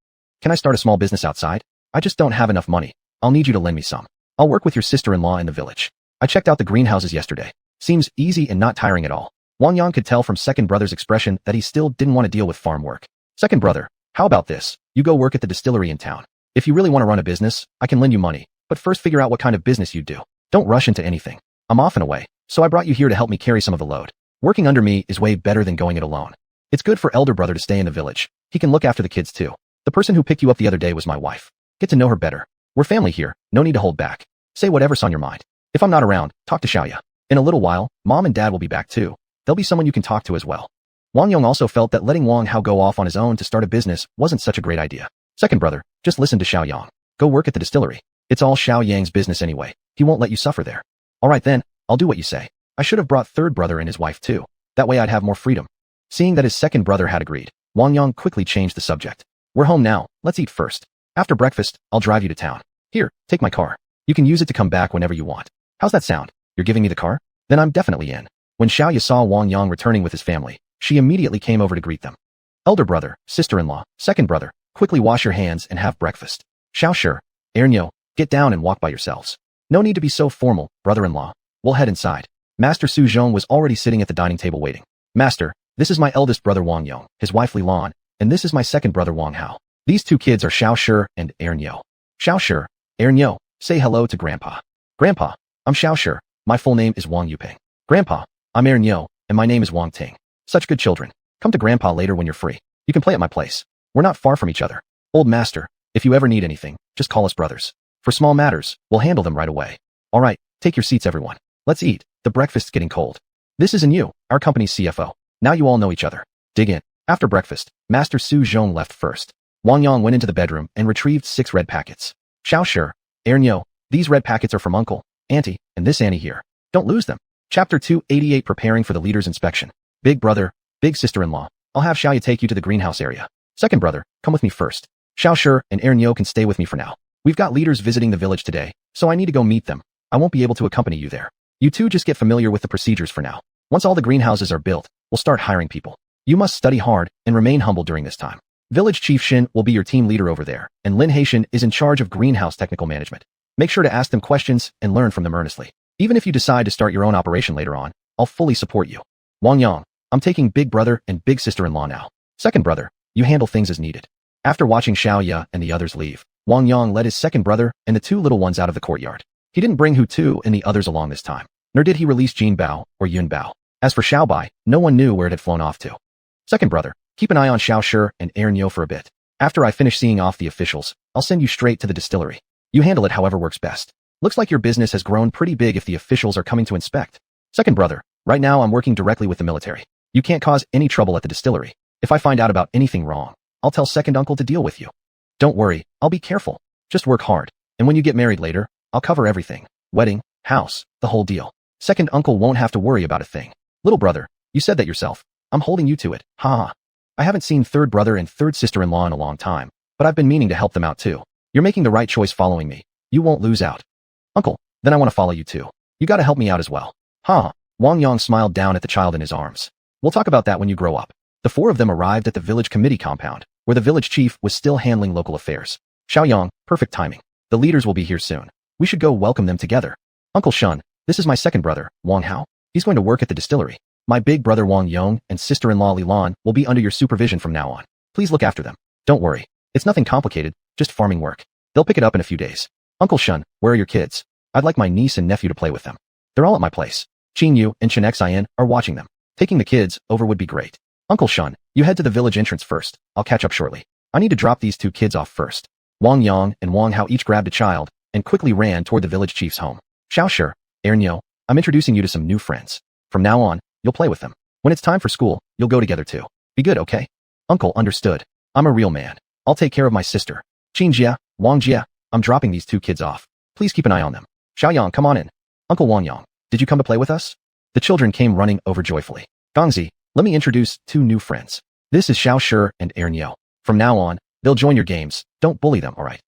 Can I start a small business outside? I just don't have enough money. I'll need you to lend me some. I'll work with your sister-in-law in the village. I checked out the greenhouses yesterday. Seems easy and not tiring at all. Wang Yang could tell from second brother's expression that he still didn't want to deal with farm work. Second brother, how about this? You go work at the distillery in town. If you really want to run a business, I can lend you money, but first figure out what kind of business you do. Don't rush into anything. I'm off and away, so I brought you here to help me carry some of the load. Working under me is way better than going it alone. It's good for elder brother to stay in the village. He can look after the kids too. The person who picked you up the other day was my wife. Get to know her better. We're family here, no need to hold back. Say whatever's on your mind. If I'm not around, talk to Xiaoya. In a little while, mom and dad will be back too. There'll be someone you can talk to as well. Wang Yang also felt that letting Wang Hao go off on his own to start a business wasn't such a great idea. Second brother, just listen to Xiaoyang. Go work at the distillery. It's all Xiao Yang's business anyway. He won't let you suffer there. Alright then, I'll do what you say. I should have brought third brother and his wife too. That way I'd have more freedom. Seeing that his second brother had agreed, Wang Yang quickly changed the subject. We're home now, let's eat first. After breakfast, I'll drive you to town. Here, take my car. You can use it to come back whenever you want. How's that sound? You're giving me the car? Then I'm definitely in. When Xiaoya saw Wang Yang returning with his family, she immediately came over to greet them. Elder brother, sister-in-law, second brother, quickly wash your hands and have breakfast. Xiao Shi, Ernyo, get down and walk by yourselves. No need to be so formal, brother-in-law. We'll head inside. Master Su Zhong was already sitting at the dining table waiting. Master, this is my eldest brother Wang Yang, his wife Li Lan, and this is my second brother Wang Hao. These two kids are Xiao Shi and Ernyo. Xiao Shi, Ernyo, say hello to Grandpa. Grandpa, I'm Xiao Shi. My full name is Wang Yuping. Grandpa, I'm Ernyo, and my name is Wang Ting. Such good children. Come to Grandpa later when you're free. You can play at my place. We're not far from each other. Old master, if you ever need anything, just call us brothers. For small matters, we'll handle them right away. Alright, take your seats everyone. Let's eat. The breakfast's getting cold. This is Yu, our company's CFO. Now you all know each other. Dig in. After breakfast, Master Su Zhong left first. Wang Yang went into the bedroom and retrieved 6 red packets. Xiao Shi, Ernyo, these red packets are from Uncle, Auntie, and this Annie here. Don't lose them. Chapter 288 Preparing for the Leader's Inspection. Big brother, big sister-in-law, I'll have Xiaoya take you to the greenhouse area. Second brother, come with me first. Xiao Shi and Ernyo can stay with me for now. We've got leaders visiting the village today, so I need to go meet them. I won't be able to accompany you there. You two just get familiar with the procedures for now. Once all the greenhouses are built, we'll start hiring people. You must study hard and remain humble during this time. Village Chief Shin will be your team leader over there, and Lin Haitian is in charge of greenhouse technical management. Make sure to ask them questions and learn from them earnestly. Even if you decide to start your own operation later on, I'll fully support you. Wang Yang, I'm taking big brother and big sister-in-law now. Second brother, you handle things as needed. After watching Xiaoya and the others leave, Wang Yang led his second brother and the two little ones out of the courtyard. He didn't bring Hu Tu and the others along this time, nor did he release Jin Bao or Yun Bao. As for Xiao Bai, no one knew where it had flown off to. Second brother, keep an eye on Xiao Shi and Aaron Yo for a bit. After I finish seeing off the officials, I'll send you straight to the distillery. You handle it however works best. Looks like your business has grown pretty big if the officials are coming to inspect. Second brother, right now I'm working directly with the military. You can't cause any trouble at the distillery. If I find out about anything wrong, I'll tell second uncle to deal with you. Don't worry, I'll be careful. Just work hard. And when you get married later, I'll cover everything. Wedding, house, the whole deal. Second uncle won't have to worry about a thing. Little brother, you said that yourself. I'm holding you to it. Ha ha. I haven't seen third brother and third sister-in-law in a long time, but I've been meaning to help them out too. You're making the right choice following me. You won't lose out. Uncle, then I want to follow you too. You gotta help me out as well. Ha. Wang Yang smiled down at the child in his arms. We'll talk about that when you grow up. The four of them arrived at the village committee compound, where the village chief was still handling local affairs. Xiaoyang, perfect timing. The leaders will be here soon. We should go welcome them together. Uncle Shun, this is my second brother, Wang Hao. He's going to work at the distillery. My big brother Wang Yong and sister-in-law Li Lan will be under your supervision from now on. Please look after them. Don't worry. It's nothing complicated, just farming work. They'll pick it up in a few days. Uncle Shun, where are your kids? I'd like my niece and nephew to play with them. They're all at my place. Qin Yu and xiuxian are watching them. Taking the kids over would be great. Uncle Shun, you head to the village entrance first. I'll catch up shortly. I need to drop these two kids off first. Wang Yang and Wang Hao each grabbed a child and quickly ran toward the village chief's home. Xiao Shi, Aaron Yo, I'm introducing you to some new friends. From now on, you'll play with them. When it's time for school, you'll go together too. Be good, okay? Uncle understood. I'm a real man. I'll take care of my sister. Qin Jia, Wang Jia, I'm dropping these two kids off. Please keep an eye on them. Xiaoyang, come on in. Uncle Wang Yang, did you come to play with us? The children came running over joyfully. Gongzi, let me introduce two new friends. This is Xiao Shi and Aaron Yo. From now on, they'll join your games. Don't bully them, alright?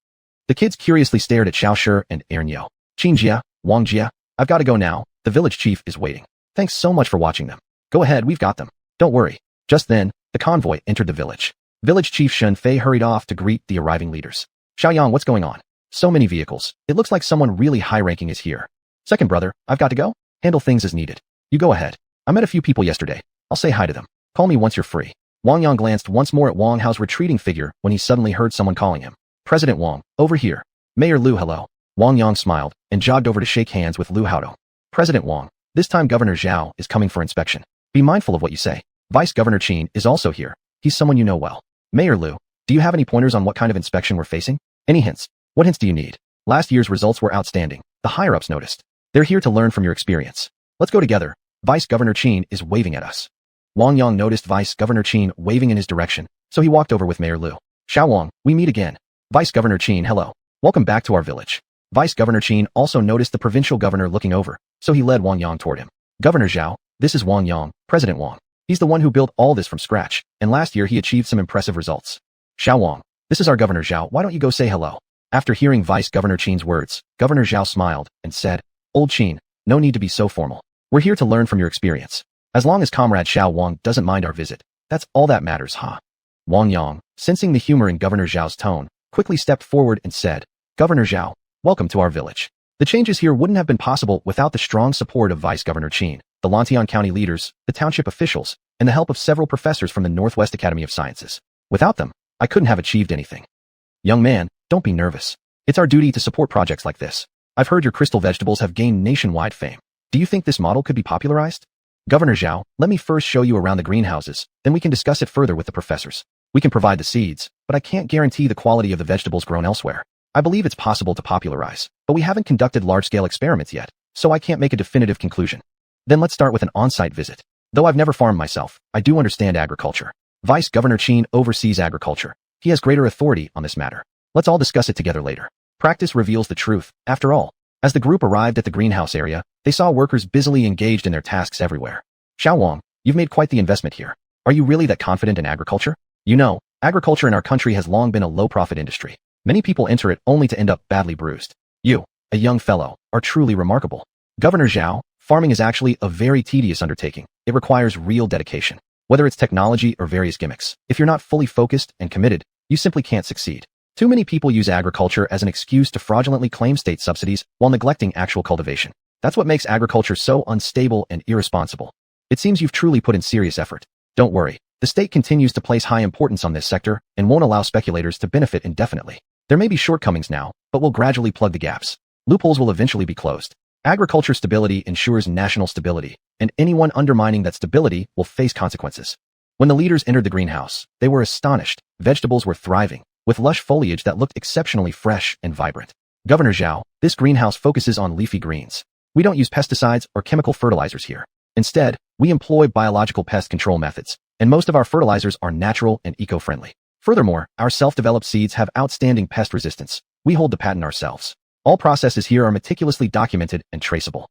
The kids curiously stared at Xiao Shi and Aaron Yo. Qin Jia, Wang Jia, I've got to go now. The village chief is waiting. Thanks so much for watching them. Go ahead, we've got them. Don't worry. Just then, the convoy entered the village. Village Chief Shen Fei hurried off to greet the arriving leaders. Xiaoyang, what's going on? So many vehicles. It looks like someone really high-ranking is here. Second brother, I've got to go. Handle things as needed. You go ahead. I met a few people yesterday. I'll say hi to them. Call me once you're free. Wang Yang glanced once more at Wang Hao's retreating figure when he suddenly heard someone calling him. President Wang, over here. Mayor Liu, hello. Wang Yang smiled and jogged over to shake hands with Liu Haodong. President Wang, this time Governor Zhao is coming for inspection. Be mindful of what you say. Vice Governor Qin is also here. He's someone you know well. Mayor Liu, do you have any pointers on what kind of inspection we're facing? Any hints? What hints do you need? Last year's results were outstanding. The higher-ups noticed. They're here to learn from your experience. Let's go together. Vice Governor Qin is waving at us. Wang Yang noticed Vice Governor Qin waving in his direction, so he walked over with Mayor Liu. Xiao Wang, we meet again. Vice Governor Qin, hello. Welcome back to our village. Vice Governor Qin also noticed the provincial governor looking over, so he led Wang Yang toward him. Governor Zhao, this is Wang Yang, President Wang. He's the one who built all this from scratch, and last year he achieved some impressive results. Xiao Wang, this is our Governor Zhao, why don't you go say hello? After hearing Vice Governor Qin's words, Governor Zhao smiled and said, Old Qin, no need to be so formal. We're here to learn from your experience. As long as Comrade Xiao Wang doesn't mind our visit, that's all that matters, huh? Wang Yang, sensing the humor in Governor Zhao's tone, quickly stepped forward and said, Governor Zhao, welcome to our village. The changes here wouldn't have been possible without the strong support of Vice Governor Qin, the Lantian County leaders, the township officials, and the help of several professors from the Northwest Academy of Sciences. Without them, I couldn't have achieved anything. Young man, don't be nervous. It's our duty to support projects like this. I've heard your crystal vegetables have gained nationwide fame. Do you think this model could be popularized? Governor Zhao, let me first show you around the greenhouses, then we can discuss it further with the professors. We can provide the seeds, but I can't guarantee the quality of the vegetables grown elsewhere. I believe it's possible to popularize, but we haven't conducted large-scale experiments yet, so I can't make a definitive conclusion. Then let's start with an on-site visit. Though I've never farmed myself, I do understand agriculture. Vice Governor Qin oversees agriculture. He has greater authority on this matter. Let's all discuss it together later. Practice reveals the truth, after all. As the group arrived at the greenhouse area, they saw workers busily engaged in their tasks everywhere. Xiao Wang, you've made quite the investment here. Are you really that confident in agriculture? You know, agriculture in our country has long been a low-profit industry. Many people enter it only to end up badly bruised. You, a young fellow, are truly remarkable. Governor Zhao, farming is actually a very tedious undertaking. It requires real dedication. Whether it's technology or various gimmicks, if you're not fully focused and committed, you simply can't succeed. Too many people use agriculture as an excuse to fraudulently claim state subsidies while neglecting actual cultivation. That's what makes agriculture so unstable and irresponsible. It seems you've truly put in serious effort. Don't worry. The state continues to place high importance on this sector and won't allow speculators to benefit indefinitely. There may be shortcomings now, but we'll gradually plug the gaps. Loopholes will eventually be closed. Agriculture stability ensures national stability, and anyone undermining that stability will face consequences. When the leaders entered the greenhouse, they were astonished. Vegetables were thriving, with lush foliage that looked exceptionally fresh and vibrant. Governor Xiao, this greenhouse focuses on leafy greens. We don't use pesticides or chemical fertilizers here. Instead, we employ biological pest control methods, and most of our fertilizers are natural and eco-friendly. Furthermore, our self-developed seeds have outstanding pest resistance. We hold the patent ourselves. All processes here are meticulously documented and traceable.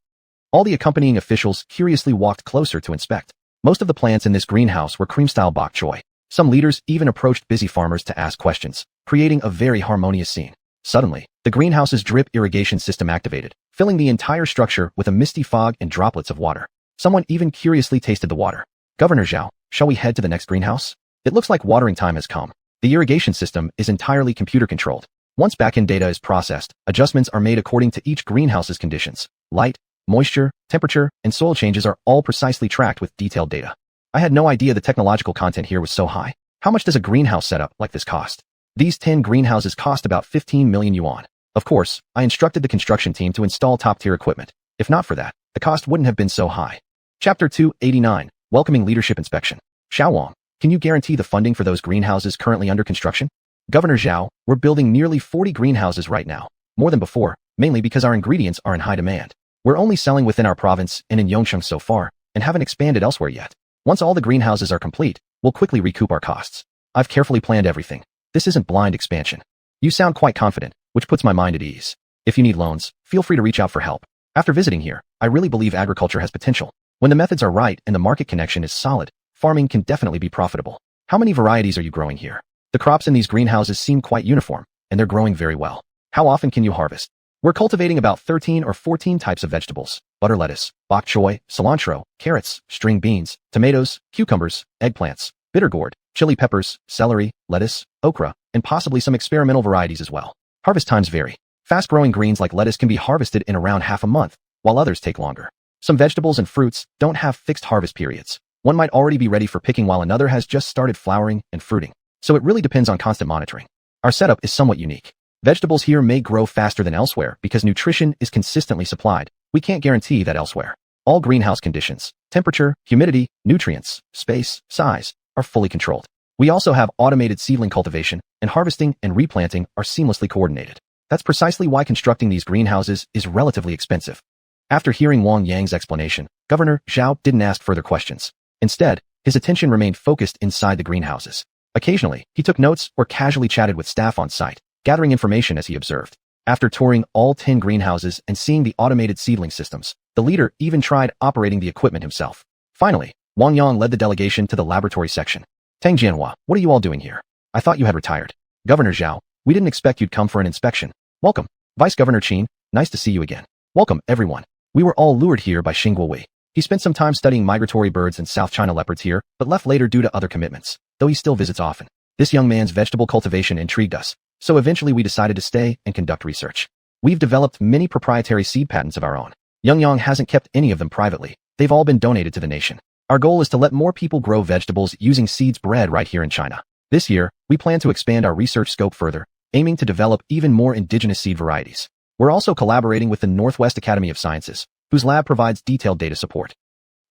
All the accompanying officials curiously walked closer to inspect. Most of the plants in this greenhouse were cream-style bok choy. Some leaders even approached busy farmers to ask questions, creating a very harmonious scene. Suddenly, the greenhouse's drip irrigation system activated, filling the entire structure with a misty fog and droplets of water. Someone even curiously tasted the water. Governor Xiao, shall we head to the next greenhouse? It looks like watering time has come. The irrigation system is entirely computer-controlled. Once back-end data is processed, adjustments are made according to each greenhouse's conditions. Light, moisture, temperature, and soil changes are all precisely tracked with detailed data. I had no idea the technological content here was so high. How much does a greenhouse setup like this cost? These 10 greenhouses cost about 15 million yuan. Of course, I instructed the construction team to install top-tier equipment. If not for that, the cost wouldn't have been so high. Chapter 289, Welcoming Leadership Inspection. Xiao Wang, can you guarantee the funding for those greenhouses currently under construction? Governor Xiao, we're building nearly 40 greenhouses right now, more than before, mainly because our ingredients are in high demand. We're only selling within our province and in Yongsheng so far, and haven't expanded elsewhere yet. Once all the greenhouses are complete, we'll quickly recoup our costs. I've carefully planned everything. This isn't blind expansion. You sound quite confident, which puts my mind at ease. If you need loans, feel free to reach out for help. After visiting here, I really believe agriculture has potential. When the methods are right and the market connection is solid, farming can definitely be profitable. How many varieties are you growing here? The crops in these greenhouses seem quite uniform, and they're growing very well. How often can you harvest? We're cultivating about 13 or 14 types of vegetables: butter lettuce, bok choy, cilantro, carrots, string beans, tomatoes, cucumbers, eggplants, bitter gourd, chili peppers, celery, lettuce, okra, and possibly some experimental varieties as well. Harvest times vary. Fast-growing greens like lettuce can be harvested in around half a month, while others take longer. Some vegetables and fruits don't have fixed harvest periods. One might already be ready for picking while another has just started flowering and fruiting. So it really depends on constant monitoring. Our setup is somewhat unique. Vegetables here may grow faster than elsewhere because nutrition is consistently supplied. We can't guarantee that elsewhere. All greenhouse conditions, temperature, humidity, nutrients, space, size, are fully controlled. We also have automated seedling cultivation, and harvesting and replanting are seamlessly coordinated. That's precisely why constructing these greenhouses is relatively expensive. After hearing Wang Yang's explanation, Governor Xiao didn't ask further questions. Instead, his attention remained focused inside the greenhouses. Occasionally, he took notes or casually chatted with staff on site, gathering information as he observed. After touring all 10 greenhouses and seeing the automated seedling systems, the leader even tried operating the equipment himself. Finally, Wang Yang led the delegation to the laboratory section. Tang Jianhua, what are you all doing here? I thought you had retired. Governor Xiao, we didn't expect you'd come for an inspection. Welcome. Vice Governor Qin, nice to see you again. Welcome, everyone. We were all lured here by Xing Guowei. He spent some time studying migratory birds and South China leopards here, but left later due to other commitments, though he still visits often. This young man's vegetable cultivation intrigued us, so eventually we decided to stay and conduct research. We've developed many proprietary seed patents of our own. Yang hasn't kept any of them privately. They've all been donated to the nation. Our goal is to let more people grow vegetables using seeds bred right here in China. This year, we plan to expand our research scope further, aiming to develop even more indigenous seed varieties. We're also collaborating with the Northwest Academy of Sciences, whose lab provides detailed data support.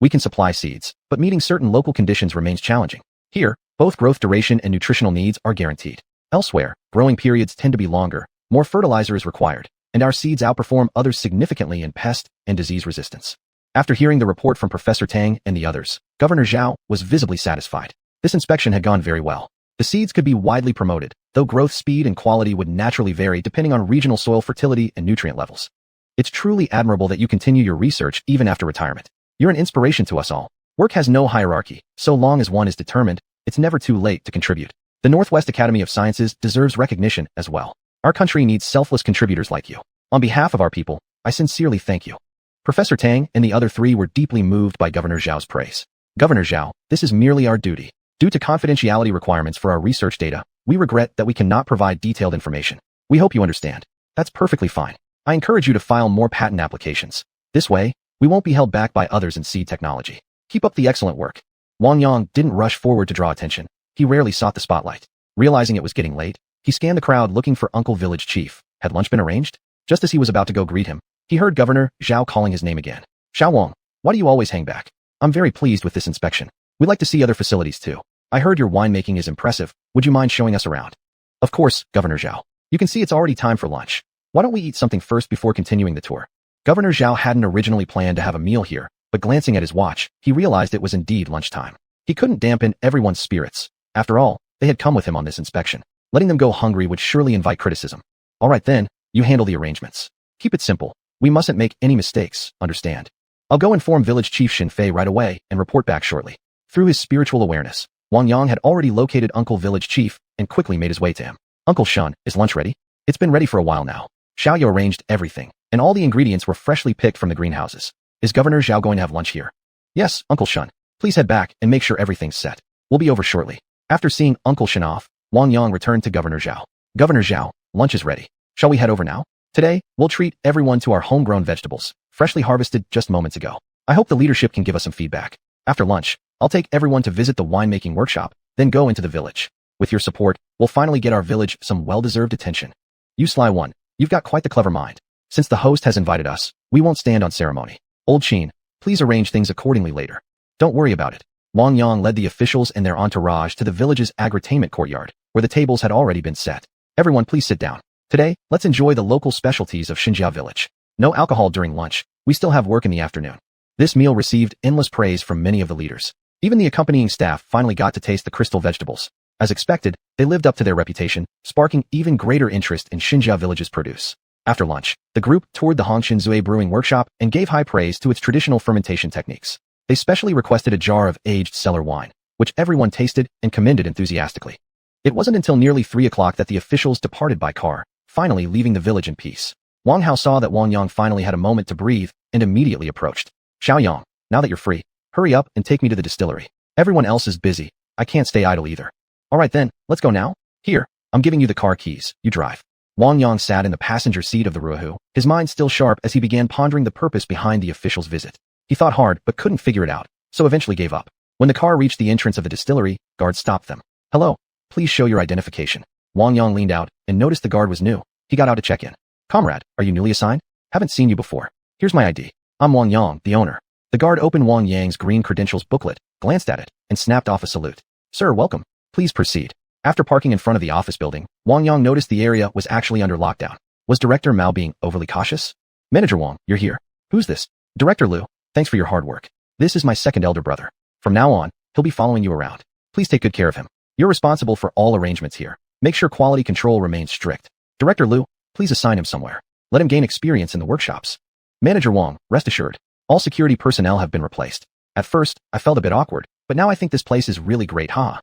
We can supply seeds, but meeting certain local conditions remains challenging. Here, both growth duration and nutritional needs are guaranteed. Elsewhere, growing periods tend to be longer, more fertilizer is required, and our seeds outperform others significantly in pest and disease resistance. After hearing the report from Professor Tang and the others, Governor Xiao was visibly satisfied. This inspection had gone very well. The seeds could be widely promoted, though growth speed and quality would naturally vary depending on regional soil fertility and nutrient levels. It's truly admirable that you continue your research even after retirement. You're an inspiration to us all. Work has no hierarchy. So long as one is determined, it's never too late to contribute. The Northwest Academy of Sciences deserves recognition as well. Our country needs selfless contributors like you. On behalf of our people, I sincerely thank you. Professor Tang and the other three were deeply moved by Governor Xiao's praise. Governor Xiao, this is merely our duty. Due to confidentiality requirements for our research data, we regret that we cannot provide detailed information. We hope you understand. That's perfectly fine. I encourage you to file more patent applications. This way, we won't be held back by others in seed technology. Keep up the excellent work. Wang Yang didn't rush forward to draw attention. He rarely sought the spotlight. Realizing it was getting late, He scanned the crowd looking for Uncle Village Chief. Had lunch been arranged? Just as he was about to go greet him, he heard Governor Zhao calling his name again. Xiao Wang, why do you always hang back? I'm very pleased with this inspection. We'd like to see other facilities too. I heard your winemaking is impressive. Would you mind showing us around? Of course, Governor Zhao. You can see it's already time for lunch. Why don't we eat something first before continuing the tour? Governor Zhao hadn't originally planned to have a meal here, but glancing at his watch, he realized it was indeed lunchtime. He couldn't dampen everyone's spirits. After all, they had come with him on this inspection. Letting them go hungry would surely invite criticism. All right then, you handle the arrangements. Keep it simple. We mustn't make any mistakes, understand? I'll go inform Village Chief Xin Fei right away and report back shortly. Through his spiritual awareness, Wang Yang had already located Uncle Village Chief and quickly made his way to him. Uncle Shun, is lunch ready? It's been ready for a while now. Xiaoyu arranged everything, and all the ingredients were freshly picked from the greenhouses. Is Governor Zhao going to have lunch here? Yes, Uncle Shun. Please head back and make sure everything's set. We'll be over shortly. After seeing Uncle Shun off, Wang Yang returned to Governor Zhao. Governor Zhao, lunch is ready. Shall we head over now? Today, we'll treat everyone to our homegrown vegetables, freshly harvested just moments ago. I hope the leadership can give us some feedback. After lunch, I'll take everyone to visit the winemaking workshop, then go into the village. With your support, we'll finally get our village some well-deserved attention. You sly one, you've got quite the clever mind. Since the host has invited us, we won't stand on ceremony. Old Qin, please arrange things accordingly later. Don't worry about it. Wang Yang led the officials and their entourage to the village's agritainment courtyard, where the tables had already been set. Everyone please sit down. Today, let's enjoy the local specialties of Xinjia village. No alcohol during lunch. We still have work in the afternoon. This meal received endless praise from many of the leaders. Even the accompanying staff finally got to taste the crystal vegetables. As expected, they lived up to their reputation, sparking even greater interest in Xinjia village's produce. After lunch, the group toured the Hongshan Zui brewing workshop and gave high praise to its traditional fermentation techniques. They specially requested a jar of aged cellar wine, which everyone tasted and commended enthusiastically. It wasn't until nearly 3 o'clock that the officials departed by car, finally leaving the village in peace. Wang Hao saw that Wang Yang finally had a moment to breathe and immediately approached. Xiaoyang, now that you're free, hurry up and take me to the distillery. Everyone else is busy. I can't stay idle either. All right then, let's go now. Here, I'm giving you the car keys. You drive. Wang Yang sat in the passenger seat of the Ruohu, his mind still sharp as he began pondering the purpose behind the official's visit. He thought hard but couldn't figure it out, so eventually gave up. When the car reached the entrance of the distillery, guards stopped them. Hello, please show your identification. Wang Yang leaned out and noticed the guard was new. He got out to check in. Comrade, are you newly assigned? Haven't seen you before. Here's my ID. I'm Wang Yang, the owner. The guard opened Wang Yang's green credentials booklet, glanced at it, and snapped off a salute. Sir, welcome. Please proceed. After parking in front of the office building, Wang Yang noticed the area was actually under lockdown. Was Director Mao being overly cautious? Manager Wang, you're here. Who's this? Director Liu, thanks for your hard work. This is my second elder brother. From now on, he'll be following you around. Please take good care of him. You're responsible for all arrangements here. Make sure quality control remains strict. Director Liu, please assign him somewhere. Let him gain experience in the workshops. Manager Wang, rest assured, all security personnel have been replaced. At first, I felt a bit awkward, but now I think this place is really great, huh?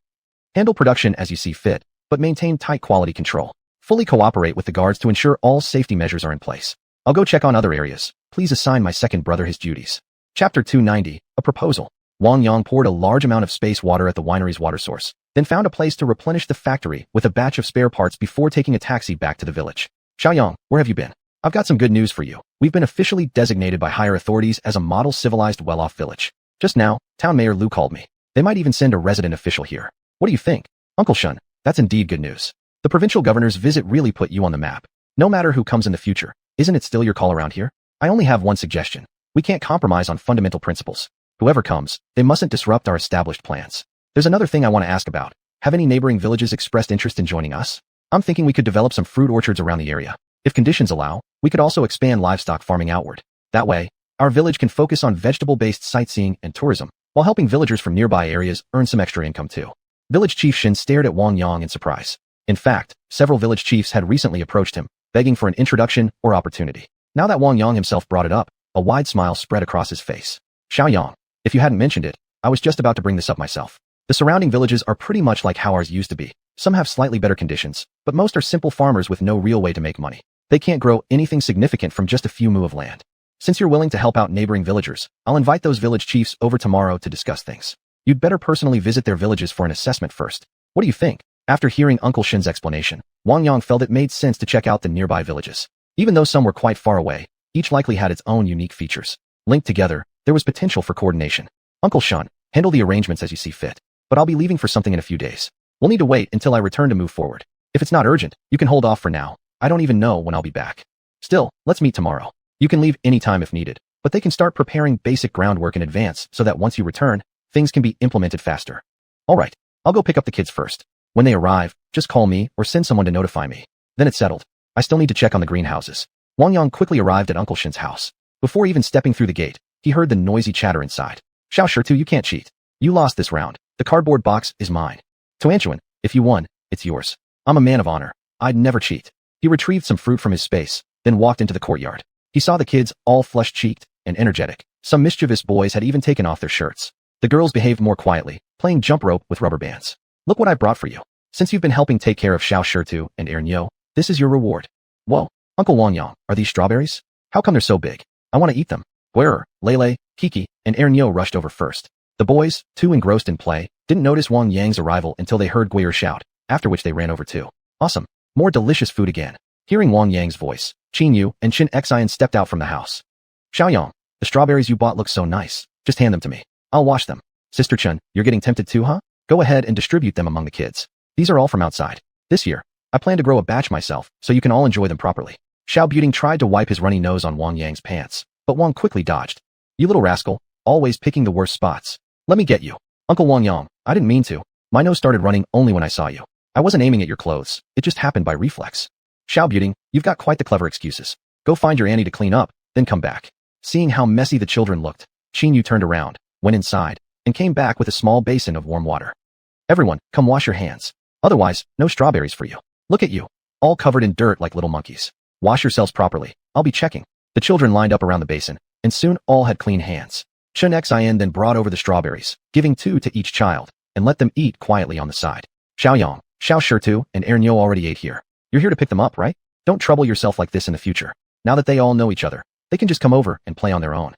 Handle production as you see fit, but maintain tight quality control. Fully cooperate with the guards to ensure all safety measures are in place. I'll go check on other areas. Please assign my second brother his duties. Chapter 290, A Proposal. Wang Yang poured a large amount of space water at the winery's water source, then found a place to replenish the factory with a batch of spare parts before taking a taxi back to the village. Xiaoyang, where have you been? I've got some good news for you. We've been officially designated by higher authorities as a model civilized well-off village. Just now, Town Mayor Lu called me. They might even send a resident official here. What do you think? Uncle Shun, that's indeed good news. The provincial governor's visit really put you on the map. No matter who comes in the future, isn't it still your call around here? I only have one suggestion. We can't compromise on fundamental principles. Whoever comes, they mustn't disrupt our established plans. There's another thing I want to ask about. Have any neighboring villages expressed interest in joining us? I'm thinking we could develop some fruit orchards around the area. If conditions allow, we could also expand livestock farming outward. That way, our village can focus on vegetable-based sightseeing and tourism, while helping villagers from nearby areas earn some extra income too. Village Chief Xin stared at Wang Yang in surprise. In fact, several village chiefs had recently approached him, begging for an introduction or opportunity. Now that Wang Yang himself brought it up, a wide smile spread across his face. Xiaoyang, if you hadn't mentioned it, I was just about to bring this up myself. The surrounding villages are pretty much like how ours used to be. Some have slightly better conditions, but most are simple farmers with no real way to make money. They can't grow anything significant from just a few mu of land. Since you're willing to help out neighboring villagers, I'll invite those village chiefs over tomorrow to discuss things. You'd better personally visit their villages for an assessment first. What do you think? After hearing Uncle Shin's explanation, Wang Yang felt it made sense to check out the nearby villages. Even though some were quite far away, each likely had its own unique features. Linked together, there was potential for coordination. Uncle Shun, handle the arrangements as you see fit. But I'll be leaving for something in a few days. We'll need to wait until I return to move forward. If it's not urgent, you can hold off for now. I don't even know when I'll be back. Still, let's meet tomorrow. You can leave anytime if needed, but they can start preparing basic groundwork in advance so that once you return, things can be implemented faster. All right, I'll go pick up the kids first. When they arrive, just call me or send someone to notify me. Then it's settled. I still need to check on the greenhouses. Wang Yang quickly arrived at Uncle Shin's house. Before even stepping through the gate, he heard the noisy chatter inside. Xiuxian, you can't cheat. You lost this round. The cardboard box is mine. Tuanchuan, if you won, it's yours. I'm a man of honor. I'd never cheat. He retrieved some fruit from his space, then walked into the courtyard. He saw the kids, all flush-cheeked and energetic. Some mischievous boys had even taken off their shirts. The girls behaved more quietly, playing jump rope with rubber bands. Look what I brought for you. Since you've been helping take care of Xiuxian and Ernyo, this is your reward. Whoa, Uncle Wang Yang, are these strawberries? How come they're so big? I want to eat them. Guerre, Lele, Kiki, and Ernyo rushed over first. The boys, too engrossed in play, didn't notice Wang Yang's arrival until they heard Guerre shout, after which they ran over too. Awesome. More delicious food again. Hearing Wang Yang's voice, Yu and xiuxian stepped out from the house. Xiaoyang, the strawberries you bought look so nice. Just hand them to me. I'll wash them. Sister Chun, you're getting tempted too, huh? Go ahead and distribute them among the kids. These are all from outside. This year, I plan to grow a batch myself so you can all enjoy them properly. Xiao Buting tried to wipe his runny nose on Wang Yang's pants, but Wang quickly dodged. You little rascal, always picking the worst spots. Let me get you. Uncle Wang Yang, I didn't mean to. My nose started running only when I saw you. I wasn't aiming at your clothes. It just happened by reflex. Xiao Buting, you've got quite the clever excuses. Go find your Annie to clean up, then come back. Seeing how messy the children looked, Yu turned around, went inside, and came back with a small basin of warm water. Everyone, come wash your hands. Otherwise, no strawberries for you. Look at you, all covered in dirt like little monkeys. Wash yourselves properly. I'll be checking. The children lined up around the basin, and soon all had clean hands. xiuxian then brought over the strawberries, giving 2 to each child, and let them eat quietly on the side. Xiaoyang, Xiuxian, and Ernyo already ate here. You're here to pick them up, right? Don't trouble yourself like this in the future. Now that they all know each other, they can just come over and play on their own.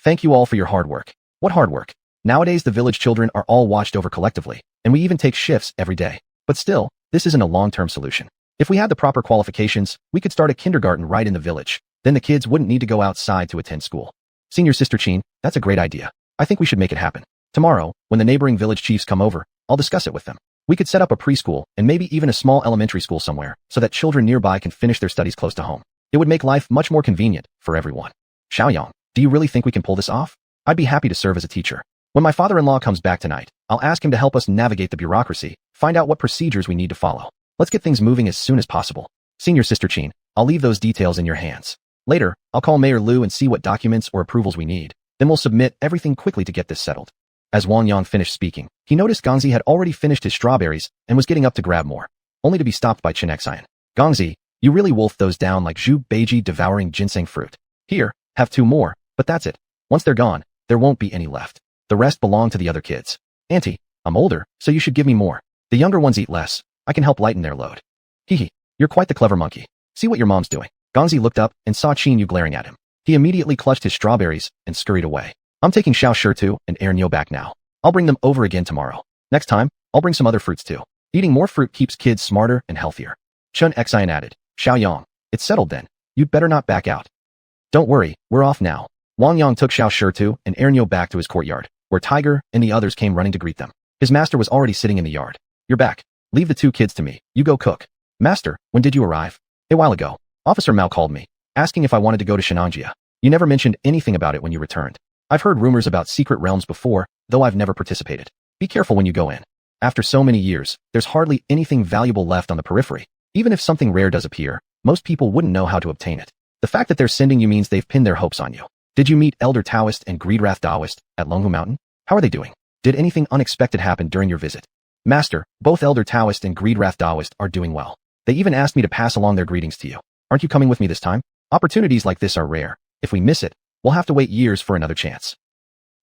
Thank you all for your hard work. What hard work? Nowadays the village children are all watched over collectively, and we even take shifts every day. But still, this isn't a long-term solution. If we had the proper qualifications, we could start a kindergarten right in the village. Then the kids wouldn't need to go outside to attend school. Senior Sister Chin, that's a great idea. I think we should make it happen. Tomorrow, when the neighboring village chiefs come over, I'll discuss it with them. We could set up a preschool and maybe even a small elementary school somewhere so that children nearby can finish their studies close to home. It would make life much more convenient for everyone. Xiaoyang, do you really think we can pull this off? I'd be happy to serve as a teacher. When my father-in-law comes back tonight, I'll ask him to help us navigate the bureaucracy, find out what procedures we need to follow. Let's get things moving as soon as possible. Senior Sister Chin, I'll leave those details in your hands. Later, I'll call Mayor Liu and see what documents or approvals we need. Then we'll submit everything quickly to get this settled. As Wang Yang finished speaking, he noticed Gongzi had already finished his strawberries and was getting up to grab more, only to be stopped by xiuxian. Gongzi, you really wolfed those down like Zhu Beiji devouring ginseng fruit. Here, have 2 more, but that's it. Once they're gone, there won't be any left. The rest belong to the other kids. Auntie, I'm older, so you should give me more. The younger ones eat less. I can help lighten their load. Hehe, you're quite the clever monkey. See what your mom's doing. Gongzi looked up and saw Yu glaring at him. He immediately clutched his strawberries and scurried away. I'm taking Xiuxian and Ernyo back now. I'll bring them over again tomorrow. Next time, I'll bring some other fruits too. Eating more fruit keeps kids smarter and healthier. xiuxian added. Xiaoyang, it's settled then. You'd better not back out. Don't worry, we're off now. Wang Yang took Xiuxian and Ernyo back to his courtyard, where Tiger and the others came running to greet them. His master was already sitting in the yard. You're back. Leave the 2 kids to me. You go cook. Master, when did you arrive? A while ago. Officer Mao called me, asking if I wanted to go to Shenanjia. You never mentioned anything about it when you returned. I've heard rumors about secret realms before, though I've never participated. Be careful when you go in. After so many years, there's hardly anything valuable left on the periphery. Even if something rare does appear, most people wouldn't know how to obtain it. The fact that they're sending you means they've pinned their hopes on you. Did you meet Elder Taoist and Greedwrath Taoist at Longhu Mountain? How are they doing? Did anything unexpected happen during your visit? Master, both Elder Taoist and Greedwrath Taoist are doing well. They even asked me to pass along their greetings to you. Aren't you coming with me this time? Opportunities like this are rare. If we miss it, we'll have to wait years for another chance.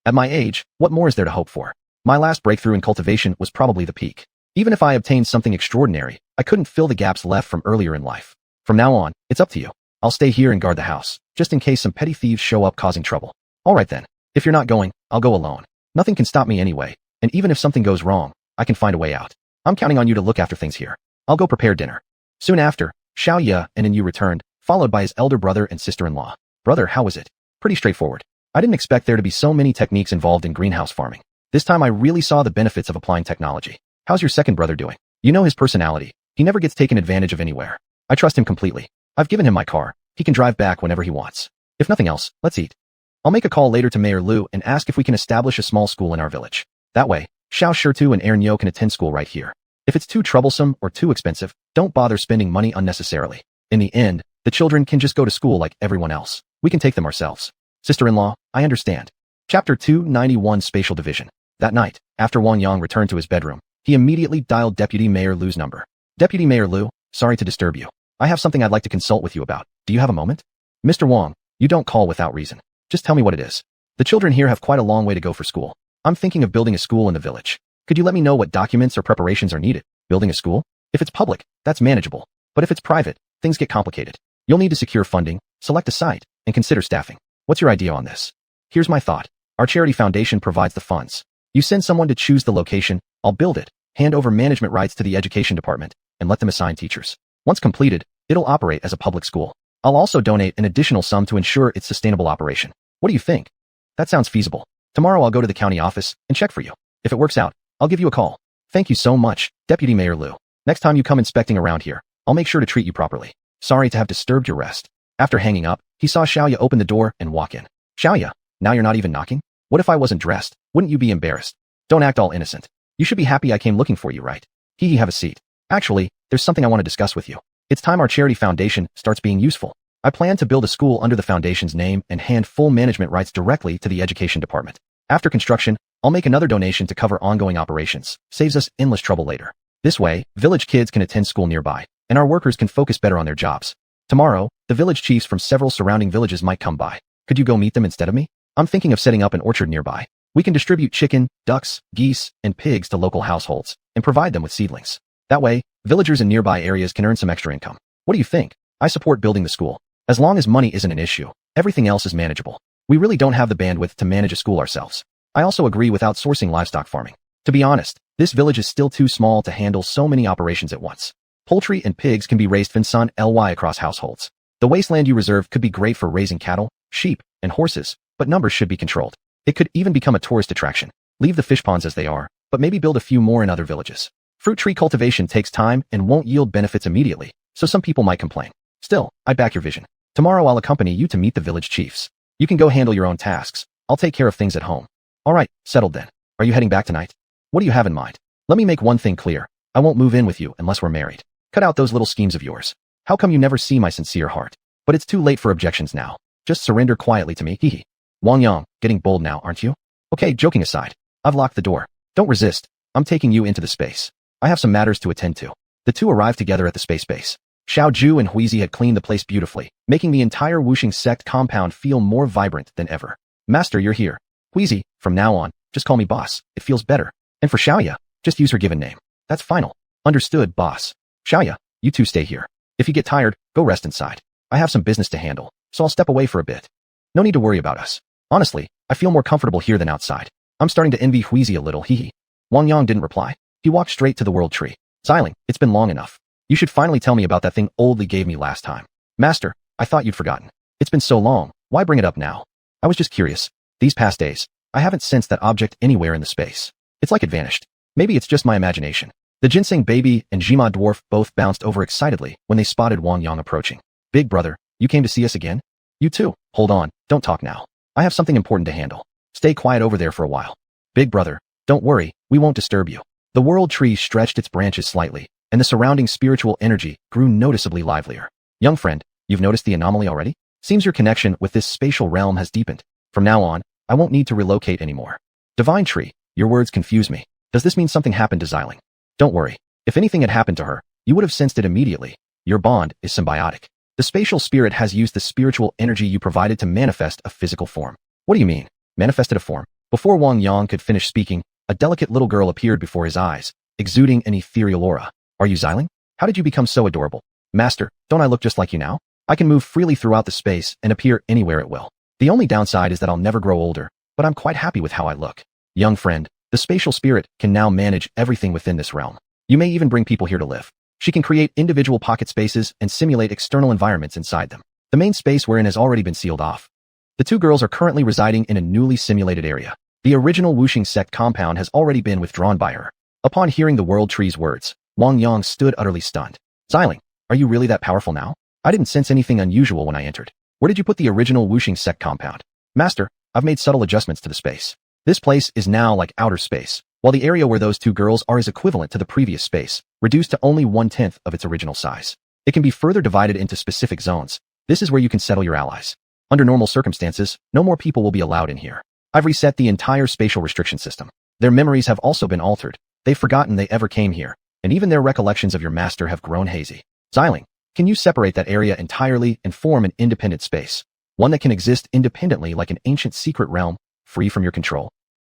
At my age, what more is there to hope for? My last breakthrough in cultivation was probably the peak. Even if I obtained something extraordinary, I couldn't fill the gaps left from earlier in life. From now on, it's up to you. I'll stay here and guard the house, just in case some petty thieves show up causing trouble. Alright then. If you're not going, I'll go alone. Nothing can stop me anyway, and even if something goes wrong, I can find a way out. I'm counting on you to look after things here. I'll go prepare dinner. Soon after, Xiaoya and Yu returned, followed by his elder brother and sister-in-law. Brother, how was it? Pretty straightforward. I didn't expect there to be so many techniques involved in greenhouse farming. This time I really saw the benefits of applying technology. How's your second brother doing? You know his personality. He never gets taken advantage of anywhere. I trust him completely. I've given him my car. He can drive back whenever he wants. If nothing else, let's eat. I'll make a call later to Mayor Lu and ask if we can establish a small school in our village. That way, Xiao Shirtu and Ernyo can attend school right here. If it's too troublesome or too expensive, don't bother spending money unnecessarily. In the end, the children can just go to school like everyone else. We can take them ourselves. Sister-in-law, I understand. Chapter 291 Spatial Division. That night, after Wang Yang returned to his bedroom, he immediately dialed Deputy Mayor Lu's number. Deputy Mayor Lu, sorry to disturb you. I have something I'd like to consult with you about. Do you have a moment? Mr. Wang, you don't call without reason. Just tell me what it is. The children here have quite a long way to go for school. I'm thinking of building a school in the village. Could you let me know what documents or preparations are needed? Building a school? If it's public, that's manageable. But if it's private, things get complicated. You'll need to secure funding, select a site, and consider staffing. What's your idea on this? Here's my thought. Our charity foundation provides the funds. You send someone to choose the location, I'll build it, hand over management rights to the education department, and let them assign teachers. Once completed, it'll operate as a public school. I'll also donate an additional sum to ensure its sustainable operation. What do you think? That sounds feasible. Tomorrow I'll go to the county office and check for you. If it works out, I'll give you a call. Thank you so much, Deputy Mayor Lu. Next time you come inspecting around here, I'll make sure to treat you properly. Sorry to have disturbed your rest. After hanging up, he saw Xiaoya open the door and walk in. Xiaoya, now you're not even knocking? What if I wasn't dressed? Wouldn't you be embarrassed? Don't act all innocent. You should be happy I came looking for you, right? Hee, have a seat. Actually, there's something I want to discuss with you. It's time our charity foundation starts being useful. I plan to build a school under the foundation's name and hand full management rights directly to the education department. After construction, I'll make another donation to cover ongoing operations. Saves us endless trouble later. This way, village kids can attend school nearby, and our workers can focus better on their jobs. Tomorrow, the village chiefs from several surrounding villages might come by. Could you go meet them instead of me? I'm thinking of setting up an orchard nearby. We can distribute chicken, ducks, geese, and pigs to local households, and provide them with seedlings. That way, villagers in nearby areas can earn some extra income. What do you think? I support building the school. As long as money isn't an issue, everything else is manageable. We really don't have the bandwidth to manage a school ourselves. I also agree with outsourcing livestock farming. To be honest, this village is still too small to handle so many operations at once. Poultry and pigs can be raised Finson ly across households. The wasteland you reserve could be great for raising cattle, sheep, and horses, but numbers should be controlled. It could even become a tourist attraction. Leave the fish ponds as they are, but maybe build a few more in other villages. Fruit tree cultivation takes time and won't yield benefits immediately, so some people might complain. Still, I back your vision. Tomorrow I'll accompany you to meet the village chiefs. You can go handle your own tasks. I'll take care of things at home. All right, settled then. Are you heading back tonight? What do you have in mind? Let me make one thing clear. I won't move in with you unless we're married. Cut out those little schemes of yours. How come you never see my sincere heart? But it's too late for objections now. Just surrender quietly to me, hee. Wang Yang, getting bold now, aren't you? Okay, joking aside. I've locked the door. Don't resist. I'm taking you into the space. I have some matters to attend to. The two arrived together at the space base. Xiao Ju and Huizi had cleaned the place beautifully, making the entire Wuxing sect compound feel more vibrant than ever. Master, you're here. Huizi, from now on, just call me boss. It feels better. And for Xiaoya, just use her given name. That's final. Understood, boss. Xiaoya, you two stay here. If you get tired, go rest inside. I have some business to handle, so I'll step away for a bit. No need to worry about us. Honestly, I feel more comfortable here than outside. I'm starting to envy Huizi a little, hee. Wang Yang didn't reply. He walked straight to the world tree. Xiling, it's been long enough. You should finally tell me about that thing Oldly gave me last time. Master, I thought you'd forgotten. It's been so long, why bring it up now? I was just curious. These past days, I haven't sensed that object anywhere in the space. It's like it vanished. Maybe it's just my imagination. The ginseng baby and Jima dwarf both bounced over excitedly when they spotted Wang Yang approaching. Big brother, you came to see us again? You too. Hold on, don't talk now. I have something important to handle. Stay quiet over there for a while. Big brother, don't worry, we won't disturb you. The world tree stretched its branches slightly, and the surrounding spiritual energy grew noticeably livelier. Young friend, you've noticed the anomaly already? Seems your connection with this spatial realm has deepened. From now on, I won't need to relocate anymore. Divine tree, your words confuse me. Does this mean something happened to Xiling? Don't worry. If anything had happened to her, you would have sensed it immediately. Your bond is symbiotic. The spatial spirit has used the spiritual energy you provided to manifest a physical form. What do you mean? Manifested a form? Before Wang Yang could finish speaking, a delicate little girl appeared before his eyes, exuding an ethereal aura. Are you Xiling? How did you become so adorable? Master, don't I look just like you now? I can move freely throughout the space and appear anywhere at will. The only downside is that I'll never grow older, but I'm quite happy with how I look. Young friend, the spatial spirit can now manage everything within this realm. You may even bring people here to live. She can create individual pocket spaces and simulate external environments inside them. The main space we're in has already been sealed off. The two girls are currently residing in a newly simulated area. The original Wuxing sect compound has already been withdrawn by her. Upon hearing the world tree's words, Wang Yang stood utterly stunned. Xiling, are you really that powerful now? I didn't sense anything unusual when I entered. Where did you put the original xiuxian sect compound? Master, I've made subtle adjustments to the space. This place is now like outer space, while the area where those two girls are is equivalent to the previous space, reduced to only 1/10 of its original size. It can be further divided into specific zones. This is where you can settle your allies. Under normal circumstances, no more people will be allowed in here. I've reset the entire spatial restriction system. Their memories have also been altered. They've forgotten they ever came here, and even their recollections of your master have grown hazy. Xiling, can you separate that area entirely and form an independent space? One that can exist independently like an ancient secret realm, free from your control?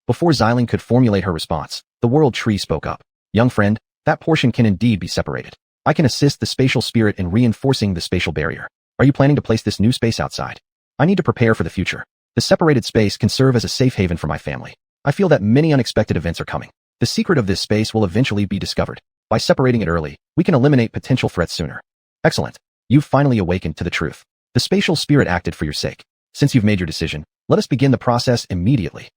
Before Xiling could formulate her response, the world tree spoke up. Young friend, that portion can indeed be separated. I can assist the spatial spirit in reinforcing the spatial barrier. Are you planning to place this new space outside? I need to prepare for the future. The separated space can serve as a safe haven for my family. I feel that many unexpected events are coming. The secret of this space will eventually be discovered. By separating it early, we can eliminate potential threats sooner. Excellent. You've finally awakened to the truth. The spatial spirit acted for your sake. Since you've made your decision, let us begin the process immediately.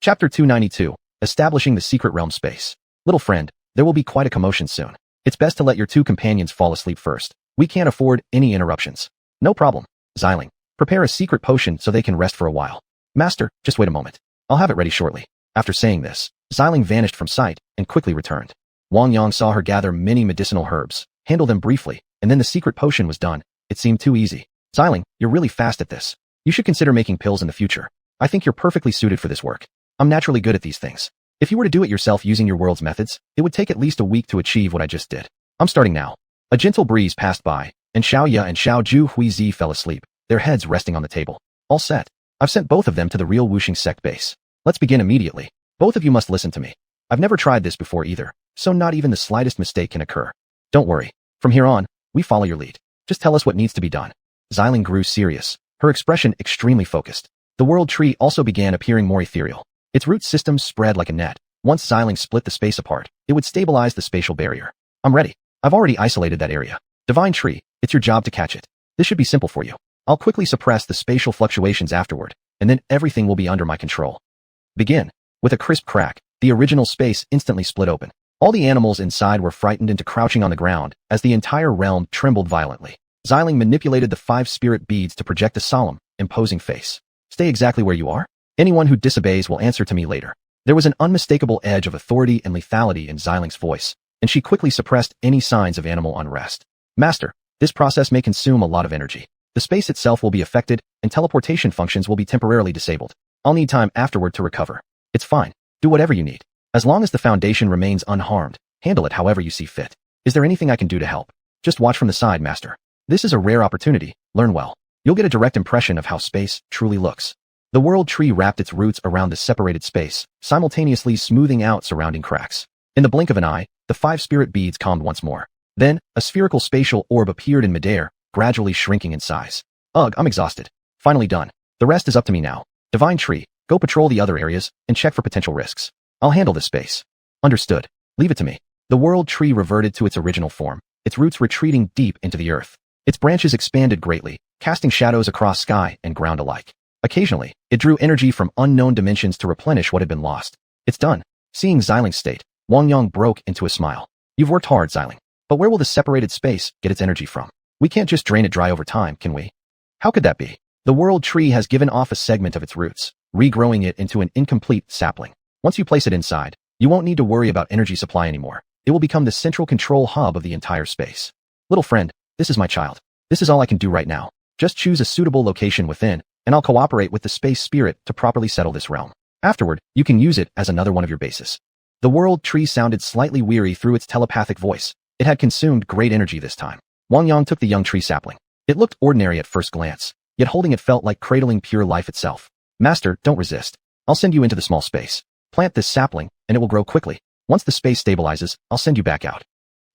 Chapter 292, Establishing the Secret Realm Space. Little friend, there will be quite a commotion soon. It's best to let your two companions fall asleep first. We can't afford any interruptions. No problem. Xiling, prepare a secret potion so they can rest for a while. Master, just wait a moment. I'll have it ready shortly. After saying this, Xiling vanished from sight and quickly returned. Wang Yang saw her gather many medicinal herbs, handle them briefly, and then the secret potion was done. It seemed too easy. Xiling, you're really fast at this. You should consider making pills in the future. I think you're perfectly suited for this work. I'm naturally good at these things. If you were to do it yourself using your world's methods, it would take at least a week to achieve what I just did. I'm starting now. A gentle breeze passed by, and Xiaoya and Xiao Huizi fell asleep, their heads resting on the table. All set. I've sent both of them to the real xiuxian sect base. Let's begin immediately. Both of you must listen to me. I've never tried this before either, so not even the slightest mistake can occur. Don't worry. From here on, we follow your lead. Just tell us what needs to be done. Xiling grew serious, her expression extremely focused. The world tree also began appearing more ethereal. Its root systems spread like a net. Once Xiling split the space apart, it would stabilize the spatial barrier. I'm ready. I've already isolated that area. Divine tree, it's your job to catch it. This should be simple for you. I'll quickly suppress the spatial fluctuations afterward, and then everything will be under my control. Begin. With a crisp crack, the original space instantly split open. All the animals inside were frightened into crouching on the ground as the entire realm trembled violently. Xiling manipulated the 5 spirit beads to project a solemn, imposing face. Stay exactly where you are. Anyone who disobeys will answer to me later. There was an unmistakable edge of authority and lethality in Xiling's voice, and she quickly suppressed any signs of animal unrest. Master, this process may consume a lot of energy. The space itself will be affected, and teleportation functions will be temporarily disabled. I'll need time afterward to recover. It's fine. Do whatever you need. As long as the foundation remains unharmed, handle it however you see fit. Is there anything I can do to help? Just watch from the side, Master. This is a rare opportunity. Learn well. You'll get a direct impression of how space truly looks. The world tree wrapped its roots around the separated space, simultaneously smoothing out surrounding cracks. In the blink of an eye, the 5 spirit beads calmed once more. Then, a spherical spatial orb appeared in midair, gradually shrinking in size. Ugh, I'm exhausted. Finally done. The rest is up to me now. Divine tree, go patrol the other areas and check for potential risks. I'll handle this space. Understood. Leave it to me. The world tree reverted to its original form, its roots retreating deep into the earth. Its branches expanded greatly, casting shadows across sky and ground alike. Occasionally, it drew energy from unknown dimensions to replenish what had been lost. It's done. Seeing Xiling's state, Wang Yang broke into a smile. You've worked hard, Xiling. But where will the separated space get its energy from? We can't just drain it dry over time, can we? How could that be? The world tree has given off a segment of its roots, regrowing it into an incomplete sapling. Once you place it inside, you won't need to worry about energy supply anymore. It will become the central control hub of the entire space. Little friend, this is my child. This is all I can do right now. Just choose a suitable location within, and I'll cooperate with the space spirit to properly settle this realm. Afterward, you can use it as another one of your bases. The world tree sounded slightly weary through its telepathic voice. It had consumed great energy this time. Wang Yang took the young tree sapling. It looked ordinary at first glance, yet holding it felt like cradling pure life itself. Master, don't resist. I'll send you into the small space. Plant this sapling, and it will grow quickly. Once the space stabilizes, I'll send you back out.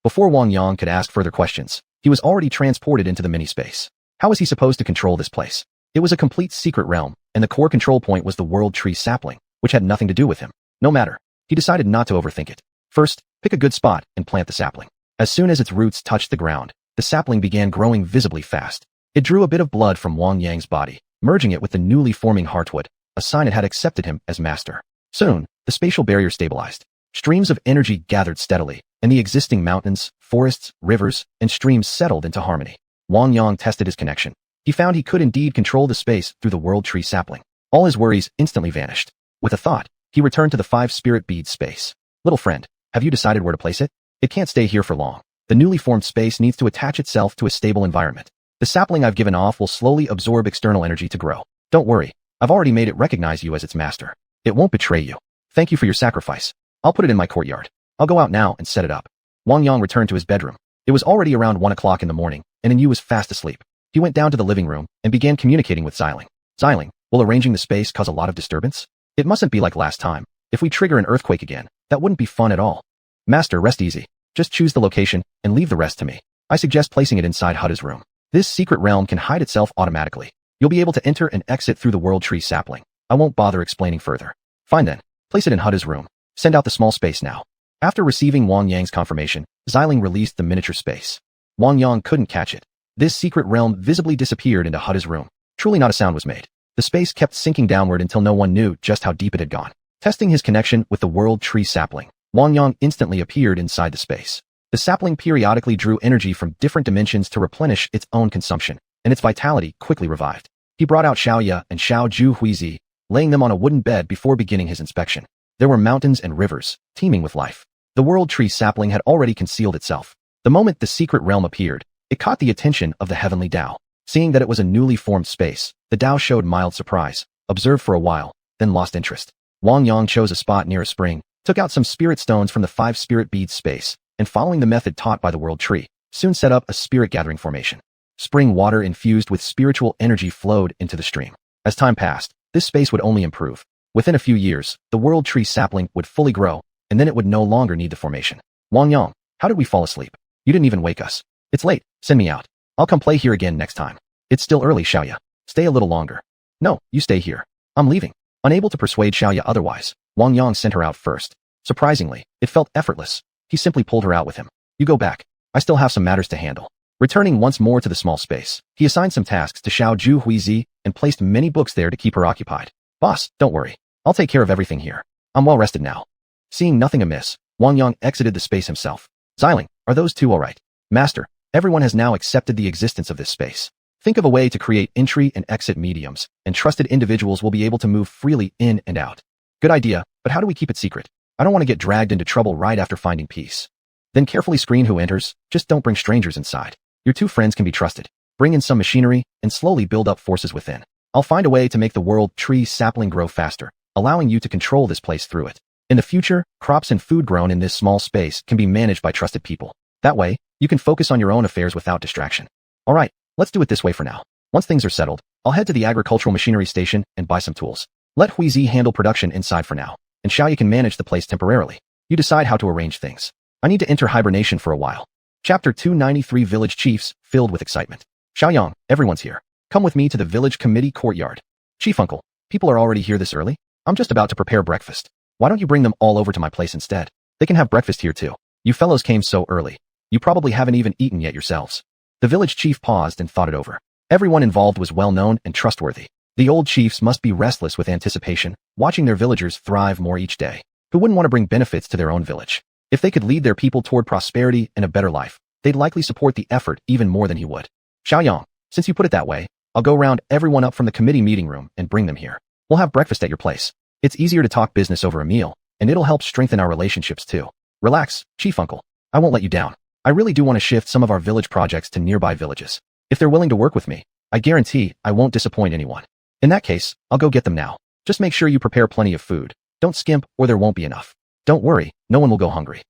Before Wang Yang could ask further questions, he was already transported into the mini-space. How was he supposed to control this place? It was a complete secret realm, and the core control point was the world tree sapling, which had nothing to do with him. No matter. He decided not to overthink it. First, pick a good spot and plant the sapling. As soon as its roots touched the ground, the sapling began growing visibly fast. It drew a bit of blood from Wang Yang's body, merging it with the newly forming heartwood, a sign it had accepted him as master. Soon, the spatial barrier stabilized. Streams of energy gathered steadily, and the existing mountains, forests, rivers, and streams settled into harmony. Wang Yang tested his connection. He found he could indeed control the space through the world tree sapling. All his worries instantly vanished. With a thought, he returned to the 5 spirit beads space. Little friend, have you decided where to place it? It can't stay here for long. The newly formed space needs to attach itself to a stable environment. The sapling I've given off will slowly absorb external energy to grow. Don't worry, I've already made it recognize you as its master. It won't betray you. Thank you for your sacrifice. I'll put it in my courtyard. I'll go out now and set it up. Wang Yang returned to his bedroom. It was already around 1 o'clock in the morning, and Yu was fast asleep. He went down to the living room and began communicating with Xiling. Xiling, will arranging the space cause a lot of disturbance? It mustn't be like last time. If we trigger an earthquake again, that wouldn't be fun at all. Master, rest easy. Just choose the location and leave the rest to me. I suggest placing it inside Huda's room. This secret realm can hide itself automatically. You'll be able to enter and exit through the world tree sapling. I won't bother explaining further. Fine then. Place it in Huda's room. Send out the small space now. After receiving Wang Yang's confirmation, Xiling released the miniature space. Wang Yang couldn't catch it. This secret realm visibly disappeared into Huda's room. Truly not a sound was made. The space kept sinking downward until no one knew just how deep it had gone. Testing his connection with the world tree sapling, Wang Yang instantly appeared inside the space. The sapling periodically drew energy from different dimensions to replenish its own consumption, and its vitality quickly revived. He brought out Xiaoya and Xiuxian, laying them on a wooden bed before beginning his inspection. There were mountains and rivers, teeming with life. The world tree sapling had already concealed itself. The moment the secret realm appeared, it caught the attention of the heavenly Tao. Seeing that it was a newly formed space, the Tao showed mild surprise, observed for a while, then lost interest. Wang Yang chose a spot near a spring, took out some spirit stones from the 5 spirit beads space, and following the method taught by the world tree, soon set up a spirit gathering formation. Spring water infused with spiritual energy flowed into the stream. As time passed, this space would only improve. Within a few years, the world tree sapling would fully grow, and then it would no longer need the formation. Wang Yang, how did we fall asleep? You didn't even wake us. It's late, send me out. I'll come play here again next time. It's still early, Xiaoya. Stay a little longer. No, you stay here. I'm leaving. Unable to persuade Xiaoya otherwise, Wang Yang sent her out first. Surprisingly, it felt effortless. He simply pulled her out with him. You go back. I still have some matters to handle. Returning once more to the small space, he assigned some tasks to Xiuxian and placed many books there to keep her occupied. Boss, don't worry. I'll take care of everything here. I'm well rested now. Seeing nothing amiss, Wang Yang exited the space himself. Xiling, are those two all right? Master, everyone has now accepted the existence of this space. Think of a way to create entry and exit mediums, and trusted individuals will be able to move freely in and out. Good idea, but how do we keep it secret? I don't want to get dragged into trouble right after finding peace. Then carefully screen who enters, just don't bring strangers inside. Your 2 friends can be trusted. Bring in some machinery, and slowly build up forces within. I'll find a way to make the world tree sapling grow faster, allowing you to control this place through it. In the future, crops and food grown in this small space can be managed by trusted people. That way, you can focus on your own affairs without distraction. All right, let's do it this way for now. Once things are settled, I'll head to the agricultural machinery station and buy some tools. Let Huizi handle production inside for now, and Xiaoya can manage the place temporarily. You decide how to arrange things. I need to enter hibernation for a while. Chapter 293 Village Chiefs, filled with excitement. Xiaoyang, everyone's here. Come with me to the village committee courtyard. Chief Uncle, people are already here this early? I'm just about to prepare breakfast. Why don't you bring them all over to my place instead? They can have breakfast here too. You fellows came so early. You probably haven't even eaten yet yourselves. The village chief paused and thought it over. Everyone involved was well known and trustworthy. The old chiefs must be restless with anticipation, watching their villagers thrive more each day. Who wouldn't want to bring benefits to their own village? If they could lead their people toward prosperity and a better life, they'd likely support the effort even more than he would. Xiaoyang, since you put it that way, I'll go round everyone up from the committee meeting room and bring them here. We'll have breakfast at your place. It's easier to talk business over a meal, and it'll help strengthen our relationships too. Relax, Chief Uncle. I won't let you down. I really do want to shift some of our village projects to nearby villages. If they're willing to work with me, I guarantee I won't disappoint anyone. In that case, I'll go get them now. Just make sure you prepare plenty of food. Don't skimp or there won't be enough. Don't worry, no one will go hungry.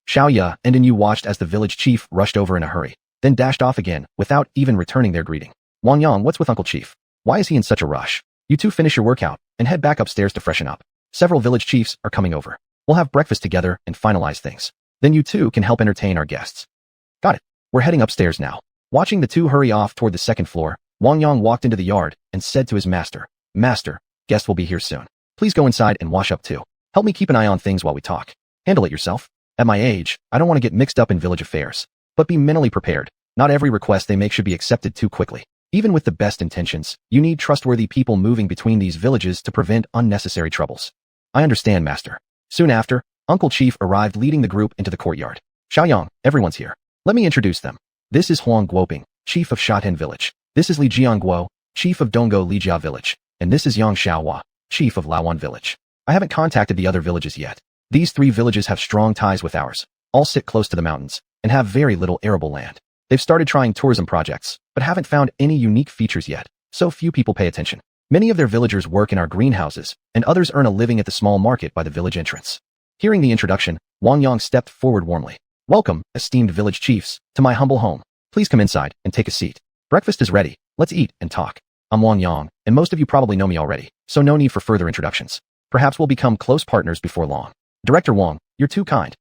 Xiaoya and Yu watched as the village chief rushed over in a hurry, then dashed off again without even returning their greeting. Wang Yang, what's with Uncle Chief? Why is he in such a rush? You two finish your workout and head back upstairs to freshen up. Several village chiefs are coming over. We'll have breakfast together and finalize things. Then you two can help entertain our guests. Got it. We're heading upstairs now. Watching the two hurry off toward the second floor, Wang Yang walked into the yard and said to his master, Master, guests will be here soon. Please go inside and wash up too. Help me keep an eye on things while we talk. Handle it yourself. At my age, I don't want to get mixed up in village affairs. But be mentally prepared. Not every request they make should be accepted too quickly. Even with the best intentions, you need trustworthy people moving between these villages to prevent unnecessary troubles. I understand, Master. Soon after, Uncle Chief arrived leading the group into the courtyard. Xiaoyang, everyone's here. Let me introduce them. This is Huang Guoping, Chief of Shatin Village. This is Li Jianguo, Chief of Donggo Lijia Village. And this is Yang Xiaohua, Chief of Lawan Village. I haven't contacted the other villages yet. These 3 villages have strong ties with ours, all sit close to the mountains, and have very little arable land. They've started trying tourism projects, but haven't found any unique features yet, so few people pay attention. Many of their villagers work in our greenhouses, and others earn a living at the small market by the village entrance. Hearing the introduction, Wang Yang stepped forward warmly. Welcome, esteemed village chiefs, to my humble home. Please come inside and take a seat. Breakfast is ready. Let's eat and talk. I'm Wang Yang, and most of you probably know me already, so no need for further introductions. Perhaps we'll become close partners before long. Director Wang, you're too kind.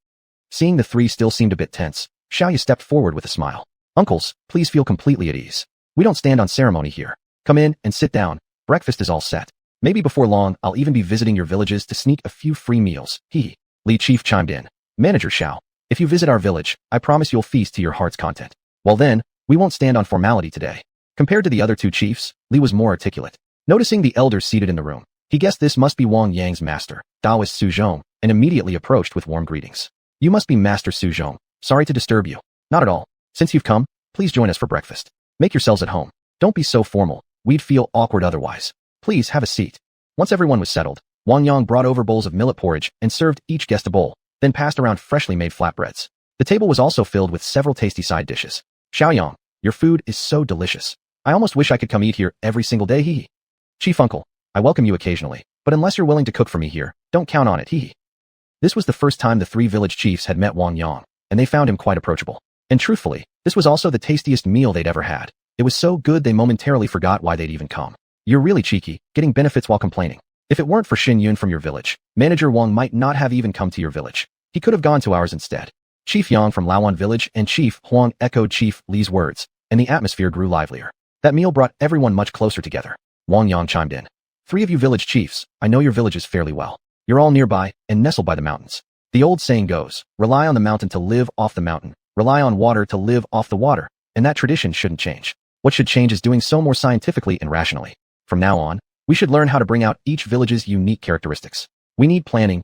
Seeing the 3 still seemed a bit tense, Xiaoya stepped forward with a smile. Uncles, please feel completely at ease. We don't stand on ceremony here. Come in and sit down. Breakfast is all set. Maybe before long, I'll even be visiting your villages to sneak a few free meals. Hee. Li Chief chimed in. Manager Xiao, if you visit our village, I promise you'll feast to your heart's content. Well then, we won't stand on formality today. Compared to the other 2 chiefs, Li was more articulate. Noticing the elders seated in the room, he guessed this must be Wang Yang's master, Taoist Su Zhong, and immediately approached with warm greetings. You must be Master Su Zhong. Sorry to disturb you. Not at all. Since you've come, please join us for breakfast. Make yourselves at home. Don't be so formal. We'd feel awkward otherwise. Please have a seat. Once everyone was settled, Wang Yang brought over bowls of millet porridge and served each guest a bowl, then passed around freshly made flatbreads. The table was also filled with several tasty side dishes. Xiaoyang, your food is so delicious. I almost wish I could come eat here every single day, hee. Chief Uncle, I welcome you occasionally, but unless you're willing to cook for me here, don't count on it, hee. This was the first time the 3 village chiefs had met Wang Yang, and they found him quite approachable. And truthfully, this was also the tastiest meal they'd ever had. It was so good they momentarily forgot why they'd even come. You're really cheeky, getting benefits while complaining. If it weren't for Xin Yun from your village, Manager Wang might not have even come to your village. He could have gone to ours instead. Chief Yang from Lawan Village and Chief Huang echoed Chief Li's words, and the atmosphere grew livelier. That meal brought everyone much closer together. Wang Yang chimed in. 3 of you village chiefs, I know your villages fairly well. You're all nearby and nestled by the mountains. The old saying goes, rely on the mountain to live off the mountain, rely on water to live off the water, and that tradition shouldn't change. What should change is doing so more scientifically and rationally. From now on, we should learn how to bring out each village's unique characteristics. We need planting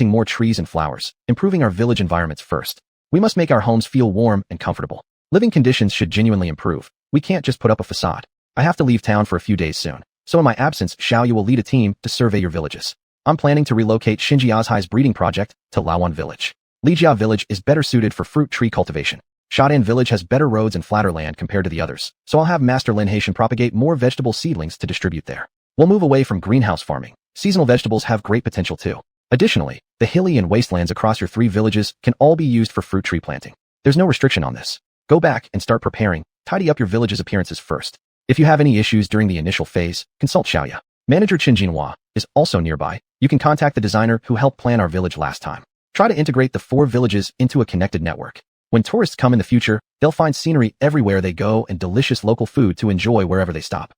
more trees and flowers, improving our village environments first. We must make our homes feel warm and comfortable. Living conditions should genuinely improve. We can't just put up a facade. I have to leave town for a few days soon, so in my absence, Xiaoyu will lead a team to survey your villages. I'm planning to relocate Xinji Azhai's breeding project to Lawan Village. Lijia Village is better suited for fruit tree cultivation. Shadan Village has better roads and flatter land compared to the others, so I'll have Master Lin Haitian propagate more vegetable seedlings to distribute there. We'll move away from greenhouse farming. Seasonal vegetables have great potential too. Additionally, the hilly and wastelands across your 3 villages can all be used for fruit tree planting. There's no restriction on this. Go back and start preparing. Tidy up your village's appearances first. If you have any issues during the initial phase, consult Xiaoya. Manager Qin Jinhua is also nearby. You can contact the designer who helped plan our village last time. Try to integrate the 4 villages into a connected network. When tourists come in the future, they'll find scenery everywhere they go and delicious local food to enjoy wherever they stop.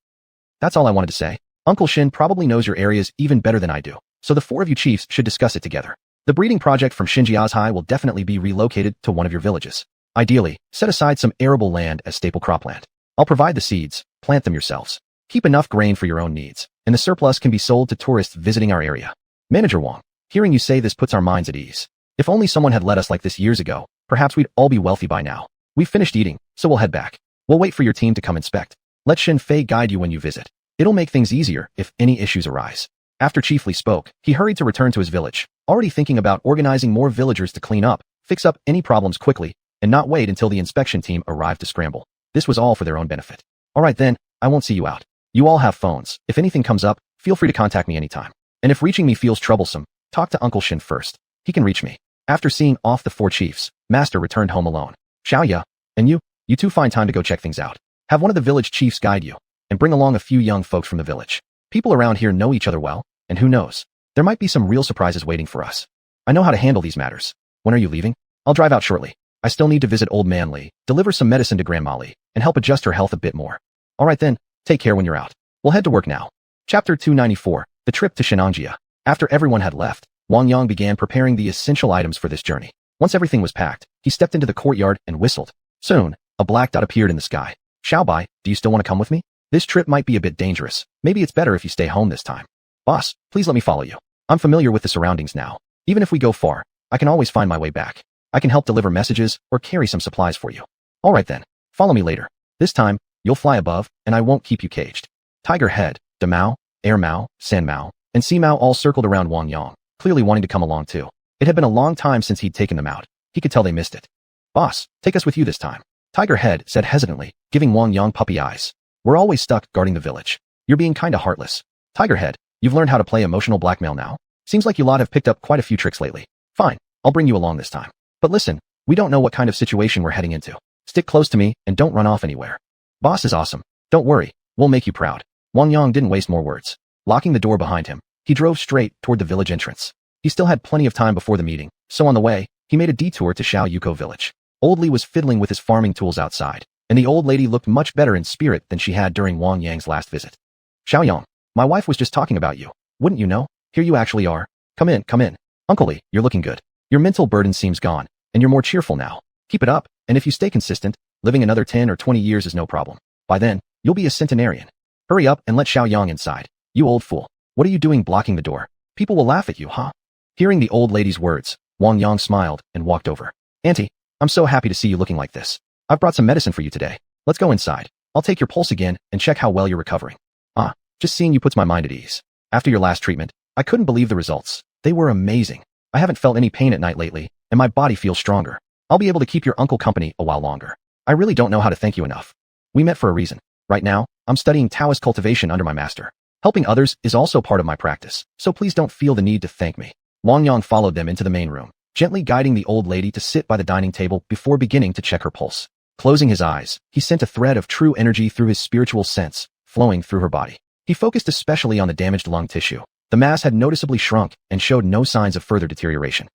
That's all I wanted to say. Uncle Shin probably knows your areas even better than I do, so the 4 of you chiefs should discuss it together. The breeding project from Xinji Azhai will definitely be relocated to one of your villages. Ideally, set aside some arable land as staple cropland. I'll provide the seeds, plant them yourselves. Keep enough grain for your own needs, and the surplus can be sold to tourists visiting our area. Manager Wang, hearing you say this puts our minds at ease. If only someone had led us like this years ago, perhaps we'd all be wealthy by now. We've finished eating, so we'll head back. We'll wait for your team to come inspect. Let Xin Fei guide you when you visit. It'll make things easier if any issues arise. After Chief Li spoke, he hurried to return to his village, already thinking about organizing more villagers to clean up, fix up any problems quickly, and not wait until the inspection team arrived to scramble. This was all for their own benefit. All right then, I won't see you out. You all have phones. If anything comes up, feel free to contact me anytime. And if reaching me feels troublesome, talk to Uncle Shin first. He can reach me. After seeing off the 4 chiefs, Master returned home alone. Xiaoya, and you two find time to go check things out. Have one of the village chiefs guide you, and bring along a few young folks from the village. People around here know each other well, and who knows, there might be some real surprises waiting for us. I know how to handle these matters. When are you leaving? I'll drive out shortly. I still need to visit Old Man Li, deliver some medicine to Grandma Li, and help adjust her health a bit more. All right then, take care when you're out. We'll head to work now. Chapter 294, The Trip to Shenangjia. After everyone had left, Wang Yang began preparing the essential items for this journey. Once everything was packed, he stepped into the courtyard and whistled. Soon, a black dot appeared in the sky. Xiaobai, do you still want to come with me? This trip might be a bit dangerous. Maybe it's better if you stay home this time. Boss, please let me follow you. I'm familiar with the surroundings now. Even if we go far, I can always find my way back. I can help deliver messages or carry some supplies for you. All right then, follow me later. This time, you'll fly above, and I won't keep you caged. Tiger Head, De Mao, Air Mao, San Mao, and Sea Mao all circled around Wang Yang, clearly wanting to come along too. It had been a long time since he'd taken them out. He could tell they missed it. Boss, take us with you this time. Tiger Head said hesitantly, giving Wang Yang puppy eyes. We're always stuck guarding the village. You're being kinda heartless. Tiger Head, you've learned how to play emotional blackmail now? Seems like you lot have picked up quite a few tricks lately. Fine, I'll bring you along this time. But listen, we don't know what kind of situation we're heading into. Stick close to me and don't run off anywhere. Boss is awesome. Don't worry, we'll make you proud. Wang Yang didn't waste more words. Locking the door behind him, he drove straight toward the village entrance. He still had plenty of time before the meeting, so on the way, he made a detour to Xiuxian village. Old Li was fiddling with his farming tools outside, and the old lady looked much better in spirit than she had during Wang Yang's last visit. Xiaoyang, my wife was just talking about you. Wouldn't you know? Here you actually are. Come in, come in. Uncle Li, you're looking good. Your mental burden seems gone, and you're more cheerful now. Keep it up, and if you stay consistent, living another 10 or 20 years is no problem. By then, you'll be a centenarian. Hurry up and let Xiaoyang inside. You old fool. What are you doing blocking the door? People will laugh at you, huh? Hearing the old lady's words, Wang Yang smiled and walked over. Auntie, I'm so happy to see you looking like this. I've brought some medicine for you today. Let's go inside. I'll take your pulse again and check how well you're recovering. Just seeing you puts my mind at ease. After your last treatment, I couldn't believe the results. They were amazing. I haven't felt any pain at night lately, and my body feels stronger. I'll be able to keep your uncle company a while longer. I really don't know how to thank you enough. We met for a reason. Right now, I'm studying Taoist cultivation under my master. Helping others is also part of my practice, so please don't feel the need to thank me. Wang Yang followed them into the main room, gently guiding the old lady to sit by the dining table before beginning to check her pulse. Closing his eyes, he sent a thread of true energy through his spiritual sense, flowing through her body. He focused especially on the damaged lung tissue. The mass had noticeably shrunk and showed no signs of further deterioration.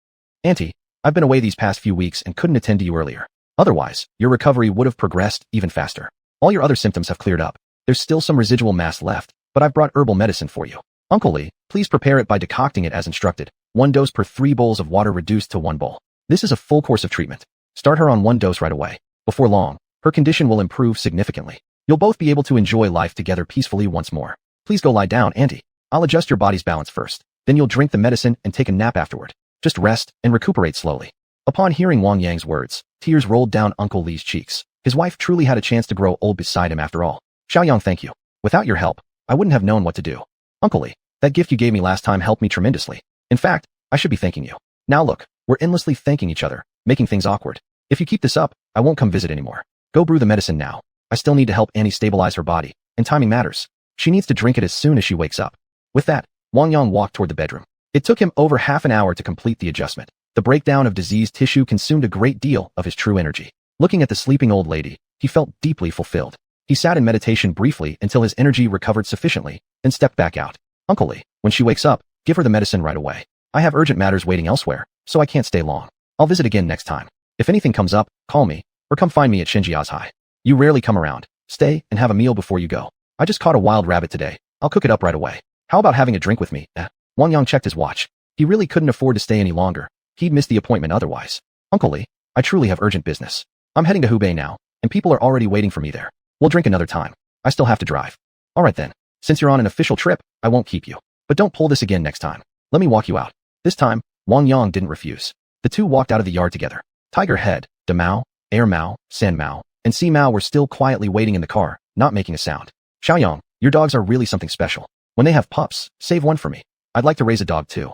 Auntie, I've been away these past few weeks and couldn't attend to you earlier. Otherwise, your recovery would have progressed even faster. All your other symptoms have cleared up. There's still some residual mass left, but I've brought herbal medicine for you. Uncle Li, please prepare it by decocting it as instructed. 1 dose per 3 bowls of water reduced to 1 bowl. This is a full course of treatment. Start her on 1 dose right away. Before long, her condition will improve significantly. You'll both be able to enjoy life together peacefully once more. Please go lie down, Auntie. I'll adjust your body's balance first. Then you'll drink the medicine and take a nap afterward. Just rest and recuperate slowly. Upon hearing Wang Yang's words, tears rolled down Uncle Li's cheeks. His wife truly had a chance to grow old beside him after all. Xiaoyang, thank you. Without your help, I wouldn't have known what to do. Uncle Li, that gift you gave me last time helped me tremendously. In fact, I should be thanking you. Now look, we're endlessly thanking each other, making things awkward. If you keep this up, I won't come visit anymore. Go brew the medicine now. I still need to help Annie stabilize her body, and timing matters. She needs to drink it as soon as she wakes up. With that, Wang Yang walked toward the bedroom. It took him over half an hour to complete the adjustment. The breakdown of diseased tissue consumed a great deal of his true energy. Looking at the sleeping old lady, he felt deeply fulfilled. He sat in meditation briefly until his energy recovered sufficiently, then stepped back out. Uncle Li, when she wakes up, give her the medicine right away. I have urgent matters waiting elsewhere, so I can't stay long. I'll visit again next time. If anything comes up, call me, or come find me at Xinjiazhai. You rarely come around. Stay and have a meal before you go. I just caught a wild rabbit today. I'll cook it up right away. How about having a drink with me? Wang Yang checked his watch. He really couldn't afford to stay any longer. He'd miss the appointment otherwise. Uncle Li, I truly have urgent business. I'm heading to Hubei now, and people are already waiting for me there. We'll drink another time. I still have to drive. All right then. Since you're on an official trip, I won't keep you. But don't pull this again next time. Let me walk you out. This time, Wang Yang didn't refuse. The two walked out of the yard together. Tiger Head, De Mao, Air Mao, San Mao, and Sea Mao were still quietly waiting in the car, not making a sound. Xiaoyang, your dogs are really something special. When they have pups, save one for me. I'd like to raise a dog too.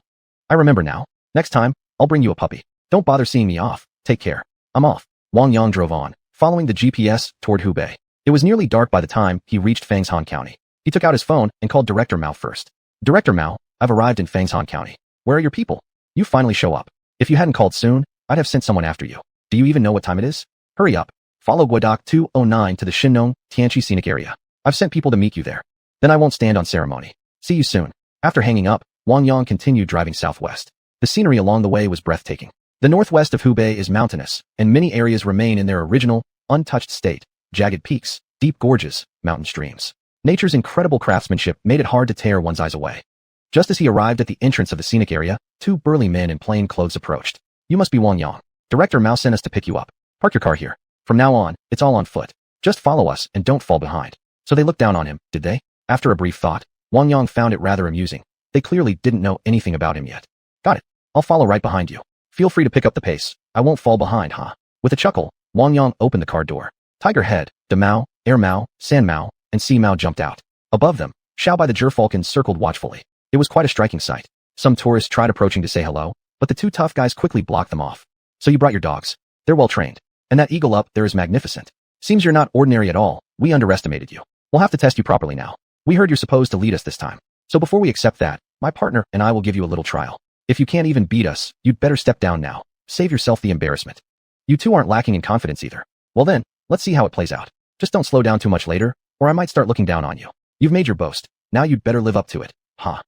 I remember now. Next time, I'll bring you a puppy. Don't bother seeing me off. Take care. I'm off. Wang Yang drove on, following the GPS toward Hubei. It was nearly dark by the time he reached Fangshan County. He took out his phone and called Director Mao first. Director Mao, I've arrived in Fangshan County. Where are your people? You finally show up. If you hadn't called soon, I'd have sent someone after you. Do you even know what time it is? Hurry up. Follow Guadoc 209 to the Shinnong, Tianchi scenic area. I've sent people to meet you there. Then I won't stand on ceremony. See you soon. After hanging up, Wang Yang continued driving southwest. The scenery along the way was breathtaking. The northwest of Hubei is mountainous, and many areas remain in their original, untouched state. Jagged peaks, deep gorges, mountain streams. Nature's incredible craftsmanship made it hard to tear one's eyes away. Just as he arrived at the entrance of the scenic area, 2 burly men in plain clothes approached. You must be Wang Yang. Director Mao sent us to pick you up. Park your car here. From now on, it's all on foot. Just follow us and don't fall behind. So they looked down on him, did they? After a brief thought, Wang Yang found it rather amusing. They clearly didn't know anything about him yet. Got it. I'll follow right behind you. Feel free to pick up the pace. I won't fall behind, huh? With a chuckle, Wang Yang opened the car door. Tiger Head, Da Mao, Air Mao, San Mao, and Sea Mao jumped out. Above them, Xiao by the Gerfalcon circled watchfully. It was quite a striking sight. Some tourists tried approaching to say hello, but the two tough guys quickly blocked them off. So you brought your dogs. They're well trained. And that eagle up there is magnificent. Seems you're not ordinary at all. We underestimated you. We'll have to test you properly now. We heard you're supposed to lead us this time. So before we accept that, my partner and I will give you a little trial. If you can't even beat us, you'd better step down now. Save yourself the embarrassment. You two aren't lacking in confidence either. Well then, let's see how it plays out. Just don't slow down too much later, or I might start looking down on you. You've made your boast. Now you'd better live up to it, huh?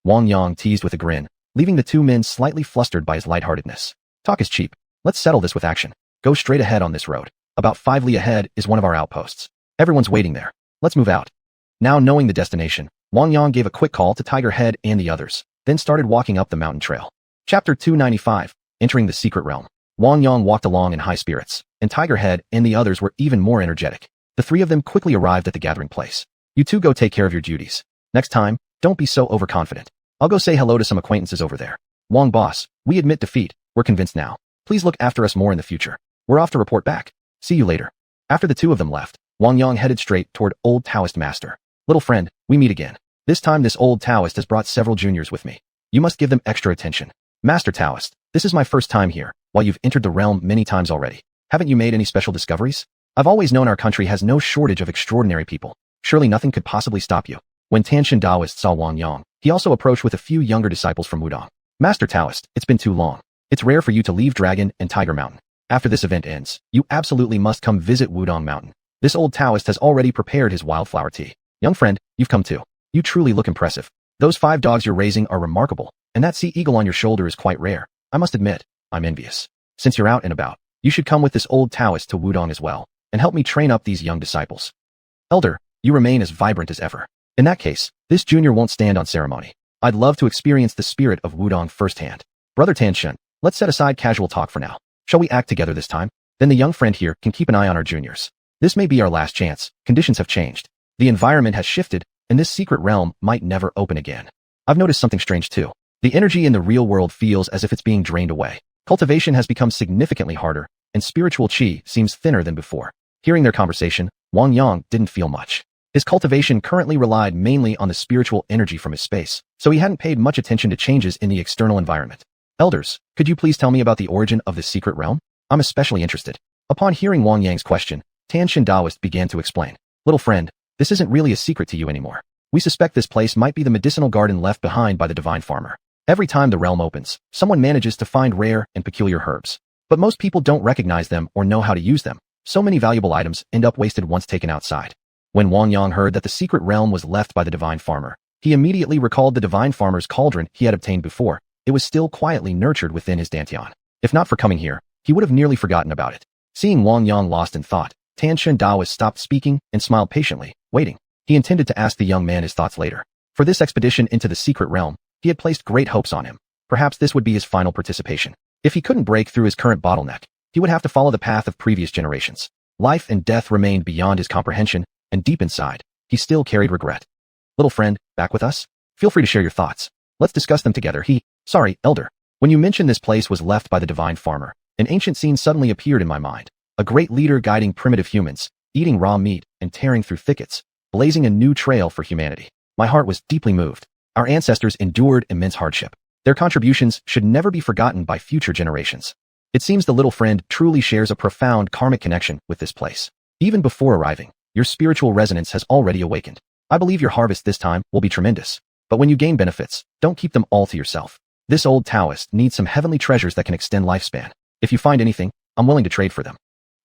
Wang Yang teased with a grin, leaving the two men slightly flustered by his lightheartedness. Talk is cheap. Let's settle this with action. Go straight ahead on this road. About 5 li ahead is one of our outposts. Everyone's waiting there. Let's move out. Now knowing the destination, Wang Yang gave a quick call to Tiger Head and the others, then started walking up the mountain trail. Chapter 295, Entering the Secret Realm. Wang Yang walked along in high spirits, and Tiger Head and the others were even more energetic. The three of them quickly arrived at the gathering place. You two go take care of your duties. Next time, don't be so overconfident. I'll go say hello to some acquaintances over there. Wang boss, we admit defeat. We're convinced now. Please look after us more in the future. We're off to report back. See you later. After the two of them left, Wang Yang headed straight toward Old Taoist Master. Little friend, we meet again. This time this old Taoist has brought several juniors with me. You must give them extra attention. Master Taoist, this is my first time here, while you've entered the realm many times already. Haven't you made any special discoveries? I've always known our country has no shortage of extraordinary people. Surely nothing could possibly stop you. When Tanshan Taoist saw Wang Yang, he also approached with a few younger disciples from Wudong. Master Taoist, it's been too long. It's rare for you to leave Dragon and Tiger Mountain. After this event ends, you absolutely must come visit Wudong Mountain. This old Taoist has already prepared his wildflower tea. Young friend, you've come too. You truly look impressive. Those 5 dogs you're raising are remarkable, and that sea eagle on your shoulder is quite rare. I must admit, I'm envious. Since you're out and about, you should come with this old Taoist to Wudong as well, and help me train up these young disciples. Elder, you remain as vibrant as ever. In that case, this junior won't stand on ceremony. I'd love to experience the spirit of Wudong firsthand. Brother Tanshan, let's set aside casual talk for now. Shall we act together this time? Then the young friend here can keep an eye on our juniors. This may be our last chance. Conditions have changed. The environment has shifted, and this secret realm might never open again. I've noticed something strange too. The energy in the real world feels as if it's being drained away. Cultivation has become significantly harder, and spiritual qi seems thinner than before. Hearing their conversation, Wang Yang didn't feel much. His cultivation currently relied mainly on the spiritual energy from his space, so he hadn't paid much attention to changes in the external environment. Elders, could you please tell me about the origin of this secret realm? I'm especially interested. Upon hearing Wang Yang's question, Tanshan Taoist began to explain. Little friend, this isn't really a secret to you anymore. We suspect this place might be the medicinal garden left behind by the divine farmer. Every time the realm opens, someone manages to find rare and peculiar herbs. But most people don't recognize them or know how to use them. So many valuable items end up wasted once taken outside. When Wang Yang heard that the secret realm was left by the divine farmer, he immediately recalled the divine farmer's cauldron he had obtained before. It was still quietly nurtured within his dantian. If not for coming here, he would have nearly forgotten about it. Seeing Wang Yang lost in thought, Tanshan Taoist stopped speaking and smiled patiently, waiting. He intended to ask the young man his thoughts later. For this expedition into the secret realm, he had placed great hopes on him. Perhaps this would be his final participation. If he couldn't break through his current bottleneck, he would have to follow the path of previous generations. Life and death remained beyond his comprehension, and deep inside, he still carried regret. Little friend, back with us? Feel free to share your thoughts. Let's discuss them together. Sorry, elder. When you mentioned this place was left by the divine farmer, an ancient scene suddenly appeared in my mind. A great leader guiding primitive humans, eating raw meat and tearing through thickets, blazing a new trail for humanity. My heart was deeply moved. Our ancestors endured immense hardship. Their contributions should never be forgotten by future generations. It seems the little friend truly shares a profound karmic connection with this place. Even before arriving, your spiritual resonance has already awakened. I believe your harvest this time will be tremendous. But when you gain benefits, don't keep them all to yourself. This old Taoist needs some heavenly treasures that can extend lifespan. If you find anything, I'm willing to trade for them.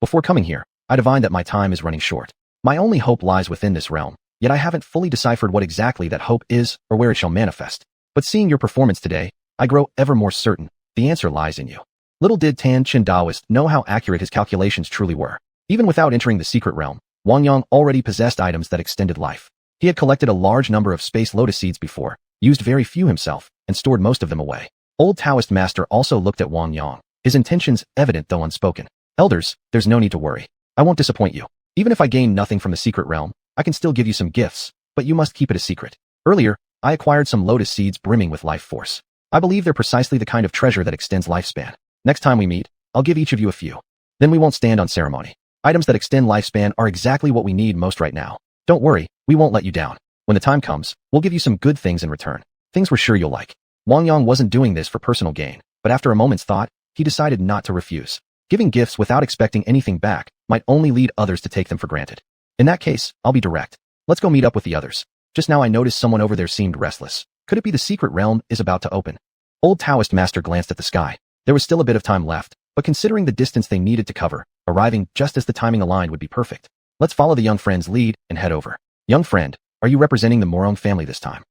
Before coming here, I divined that my time is running short. My only hope lies within this realm, yet I haven't fully deciphered what exactly that hope is or where it shall manifest. But seeing your performance today, I grow ever more certain the answer lies in you. Little did Tanshan Taoist know how accurate his calculations truly were. Even without entering the secret realm, Wang Yang already possessed items that extended life. He had collected a large number of space lotus seeds before, used very few himself, and stored most of them away. Old Taoist Master also looked at Wang Yang, his intentions evident though unspoken. Elders, there's no need to worry. I won't disappoint you. Even if I gain nothing from the secret realm, I can still give you some gifts, but you must keep it a secret. Earlier, I acquired some lotus seeds brimming with life force. I believe they're precisely the kind of treasure that extends lifespan. Next time we meet, I'll give each of you a few. Then we won't stand on ceremony. Items that extend lifespan are exactly what we need most right now. Don't worry, we won't let you down. When the time comes, we'll give you some good things in return. Things we're sure you'll like. Wang Yang wasn't doing this for personal gain, but after a moment's thought, he decided not to refuse. Giving gifts without expecting anything back might only lead others to take them for granted. In that case, I'll be direct. Let's go meet up with the others. Just now I noticed someone over there seemed restless. Could it be the secret realm is about to open? Old Taoist master glanced at the sky. There was still a bit of time left, but considering the distance they needed to cover, arriving just as the timing aligned would be perfect. Let's follow the young friend's lead and head over. Young friend, are you representing the Morong family this time?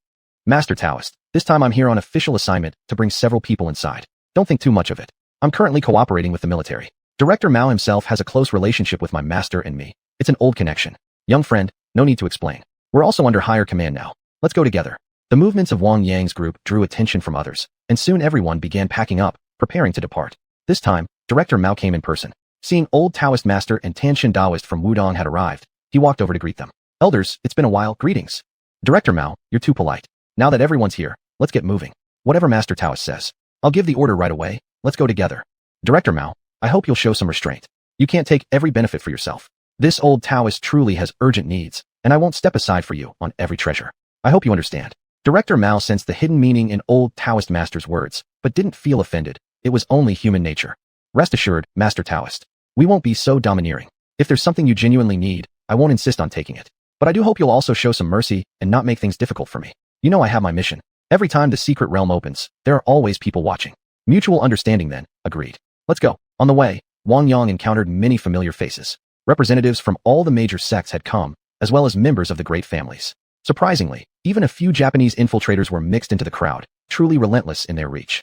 Master Taoist, this time I'm here on official assignment to bring several people inside. Don't think too much of it. I'm currently cooperating with the military. Director Mao himself has a close relationship with my master and me. It's an old connection. Young friend, no need to explain. We're also under higher command now. Let's go together. The movements of Wang Yang's group drew attention from others, and soon everyone began packing up, preparing to depart. This time, Director Mao came in person. Seeing old Taoist master and Tanshan Daoist from Wudong had arrived, he walked over to greet them. Elders, it's been a while, greetings. Director Mao, you're too polite. Now that everyone's here, let's get moving. Whatever Master Taoist says. I'll give the order right away. Let's go together. Director Mao, I hope you'll show some restraint. You can't take every benefit for yourself. This old Taoist truly has urgent needs, and I won't step aside for you on every treasure. I hope you understand. Director Mao sensed the hidden meaning in old Taoist master's words, but didn't feel offended. It was only human nature. Rest assured, Master Taoist. We won't be so domineering. If there's something you genuinely need, I won't insist on taking it. But I do hope you'll also show some mercy and not make things difficult for me. You know I have my mission. Every time the secret realm opens, there are always people watching. Mutual understanding then, agreed. Let's go. On the way, Wang Yang encountered many familiar faces. Representatives from all the major sects had come, as well as members of the great families. Surprisingly, even a few Japanese infiltrators were mixed into the crowd, truly relentless in their reach.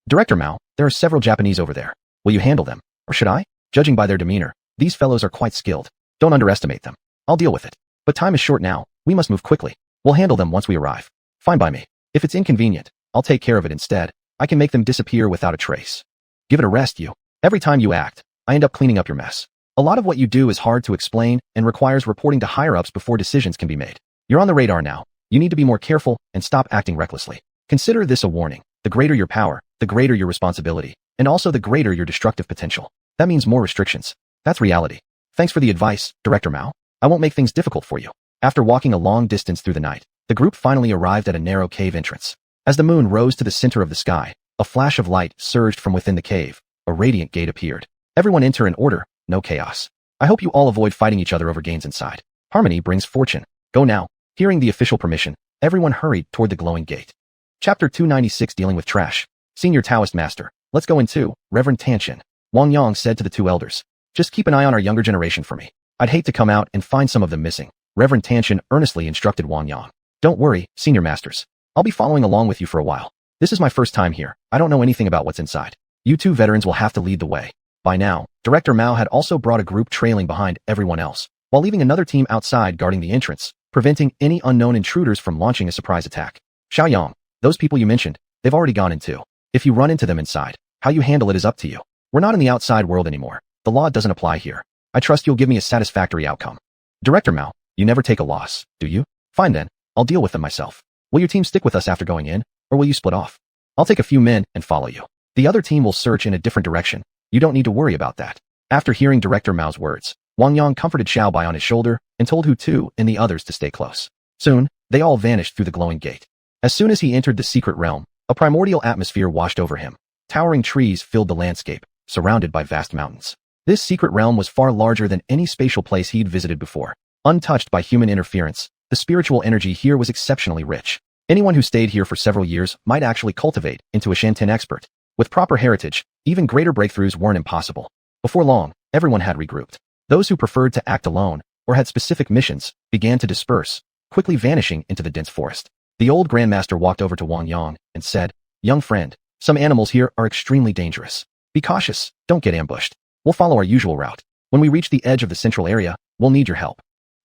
Director Mao, there are several Japanese over there. Will you handle them? Or should I? Judging by their demeanor, these fellows are quite skilled. Don't underestimate them. I'll deal with it. But time is short now. We must move quickly. We'll handle them once we arrive. Fine by me. If it's inconvenient, I'll take care of it instead. I can make them disappear without a trace. Give it a rest, you. Every time you act, I end up cleaning up your mess. A lot of what you do is hard to explain and requires reporting to higher-ups before decisions can be made. You're on the radar now. You need to be more careful and stop acting recklessly. Consider this a warning. The greater your power, the greater your responsibility, and also the greater your destructive potential. That means more restrictions. That's reality. Thanks for the advice, Director Mao. I won't make things difficult for you. After walking a long distance through the night, the group finally arrived at a narrow cave entrance. As the moon rose to the center of the sky, a flash of light surged from within the cave. A radiant gate appeared. Everyone enter in order, no chaos. I hope you all avoid fighting each other over gains inside. Harmony brings fortune. Go now. Hearing the official permission, everyone hurried toward the glowing gate. Chapter 296 Dealing with Trash. Senior Taoist Master. Let's go in too, Reverend Tanshan. Wang Yang said to the two elders. Just keep an eye on our younger generation for me. I'd hate to come out and find some of them missing. Reverend Tanshan earnestly instructed Wang Yang. Don't worry, Senior Masters. I'll be following along with you for a while. This is my first time here. I don't know anything about what's inside. You two veterans will have to lead the way. By now, Director Mao had also brought a group trailing behind everyone else, while leaving another team outside guarding the entrance, preventing any unknown intruders from launching a surprise attack. Xiuxian, those people you mentioned, they've already gone in too. If you run into them inside, how you handle it is up to you. We're not in the outside world anymore. The law doesn't apply here. I trust you'll give me a satisfactory outcome. Director Mao, you never take a loss, do you? Fine then, I'll deal with them myself. Will your team stick with us after going in, or will you split off? I'll take a few men and follow you. The other team will search in a different direction. You don't need to worry about that. After hearing Director Mao's words, Wang Yang comforted Xiao Bai on his shoulder and told Hu Tu and the others to stay close. Soon, they all vanished through the glowing gate. As soon as he entered the secret realm, a primordial atmosphere washed over him. Towering trees filled the landscape, surrounded by vast mountains. This secret realm was far larger than any spatial place he'd visited before. Untouched by human interference, the spiritual energy here was exceptionally rich. Anyone who stayed here for several years might actually cultivate into a Shanten expert. With proper heritage, even greater breakthroughs weren't impossible. Before long, everyone had regrouped. Those who preferred to act alone, or had specific missions, began to disperse, quickly vanishing into the dense forest. The old Grandmaster walked over to Wang Yang and said, Young friend, some animals here are extremely dangerous. Be cautious, don't get ambushed. We'll follow our usual route. When we reach the edge of the central area, we'll need your help.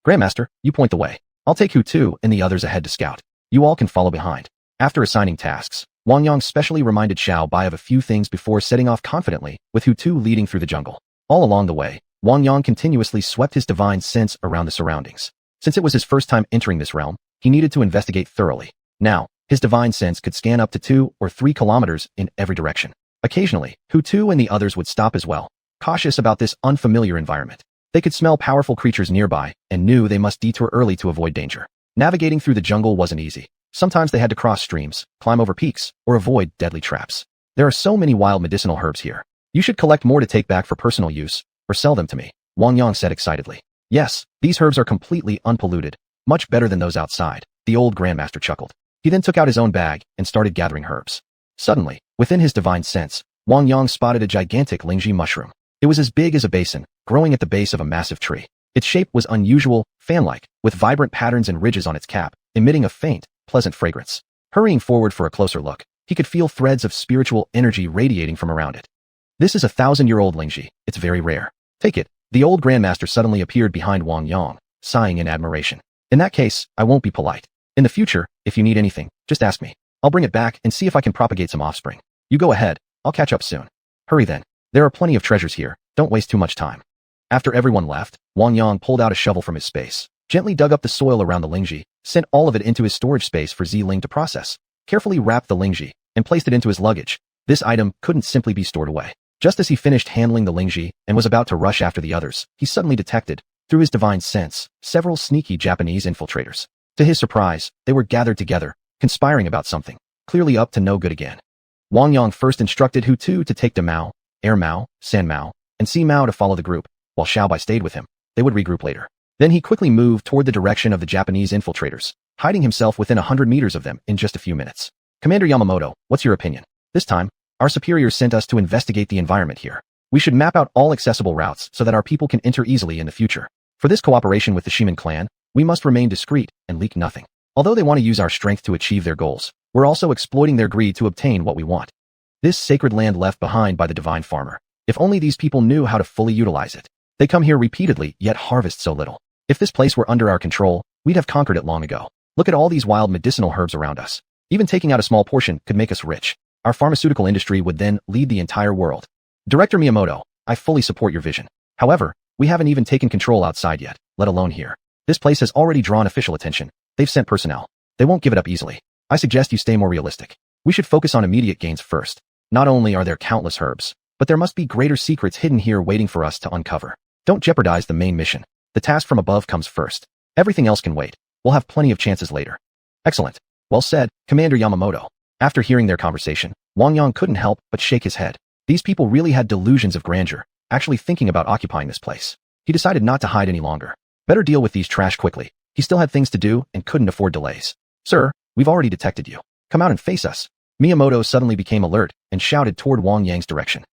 Grandmaster, you point the way. I'll take Hu Tu and the others ahead to scout. You all can follow behind. After assigning tasks, Wang Yang specially reminded Xiao Bai of a few things before setting off confidently, with Hu Tu leading through the jungle. All along the way, Wang Yang continuously swept his divine sense around the surroundings. Since it was his first time entering this realm, he needed to investigate thoroughly. Now, his divine sense could scan up to 2 or 3 kilometers in every direction. Occasionally, Hu and the others would stop as well, cautious about this unfamiliar environment. They could smell powerful creatures nearby and knew they must detour early to avoid danger. Navigating through the jungle wasn't easy. Sometimes they had to cross streams, climb over peaks, or avoid deadly traps. There are so many wild medicinal herbs here. You should collect more to take back for personal use, or sell them to me, Wang Yang said excitedly. Yes, these herbs are completely unpolluted, much better than those outside, the old grandmaster chuckled. He then took out his own bag and started gathering herbs. Suddenly, within his divine sense, Wang Yang spotted a gigantic lingzhi mushroom. It was as big as a basin, growing at the base of a massive tree. Its shape was unusual, fan-like, with vibrant patterns and ridges on its cap, emitting a faint, pleasant fragrance. Hurrying forward for a closer look, he could feel threads of spiritual energy radiating from around it. This is a 1,000-year-old lingzhi. It's very rare. Take it. The old grandmaster suddenly appeared behind Wang Yang, sighing in admiration. In that case, I won't be polite. In the future, if you need anything, just ask me. I'll bring it back and see if I can propagate some offspring. You go ahead. I'll catch up soon. Hurry then. There are plenty of treasures here. Don't waste too much time. After everyone left, Wang Yang pulled out a shovel from his space, gently dug up the soil around the lingzhi, sent all of it into his storage space for Xiling to process, carefully wrapped the lingzhi, and placed it into his luggage. This item couldn't simply be stored away. Just as he finished handling the lingzhi and was about to rush after the others, he suddenly detected, through his divine sense, several sneaky Japanese infiltrators. To his surprise, they were gathered together, conspiring about something, clearly up to no good again. Wang Yang first instructed Hu to take Mao, Air Mao, San Mao, and Si Mao to follow the group, while Xiaobai stayed with him. They would regroup later. Then he quickly moved toward the direction of the Japanese infiltrators, hiding himself within 100 meters of them in just a few minutes. Commander Yamamoto, what's your opinion? This time, our superiors sent us to investigate the environment here. We should map out all accessible routes so that our people can enter easily in the future. For this cooperation with the Xiuxian clan, we must remain discreet and leak nothing. Although they want to use our strength to achieve their goals, we're also exploiting their greed to obtain what we want. This sacred land left behind by the divine farmer. If only these people knew how to fully utilize it. They come here repeatedly, yet harvest so little. If this place were under our control, we'd have conquered it long ago. Look at all these wild medicinal herbs around us. Even taking out a small portion could make us rich. Our pharmaceutical industry would then lead the entire world. Director Miyamoto, I fully support your vision. However, we haven't even taken control outside yet, let alone here. This place has already drawn official attention. They've sent personnel. They won't give it up easily. I suggest you stay more realistic. We should focus on immediate gains first. Not only are there countless herbs, but there must be greater secrets hidden here waiting for us to uncover. Don't jeopardize the main mission. The task from above comes first. Everything else can wait. We'll have plenty of chances later. Excellent. Well said, Commander Yamamoto. After hearing their conversation, Wang Yang couldn't help but shake his head. These people really had delusions of grandeur, actually thinking about occupying this place. He decided not to hide any longer. Better deal with these trash quickly. He still had things to do and couldn't afford delays. Sir, we've already detected you. Come out and face us. Miyamoto suddenly became alert and shouted toward Wang Yang's direction.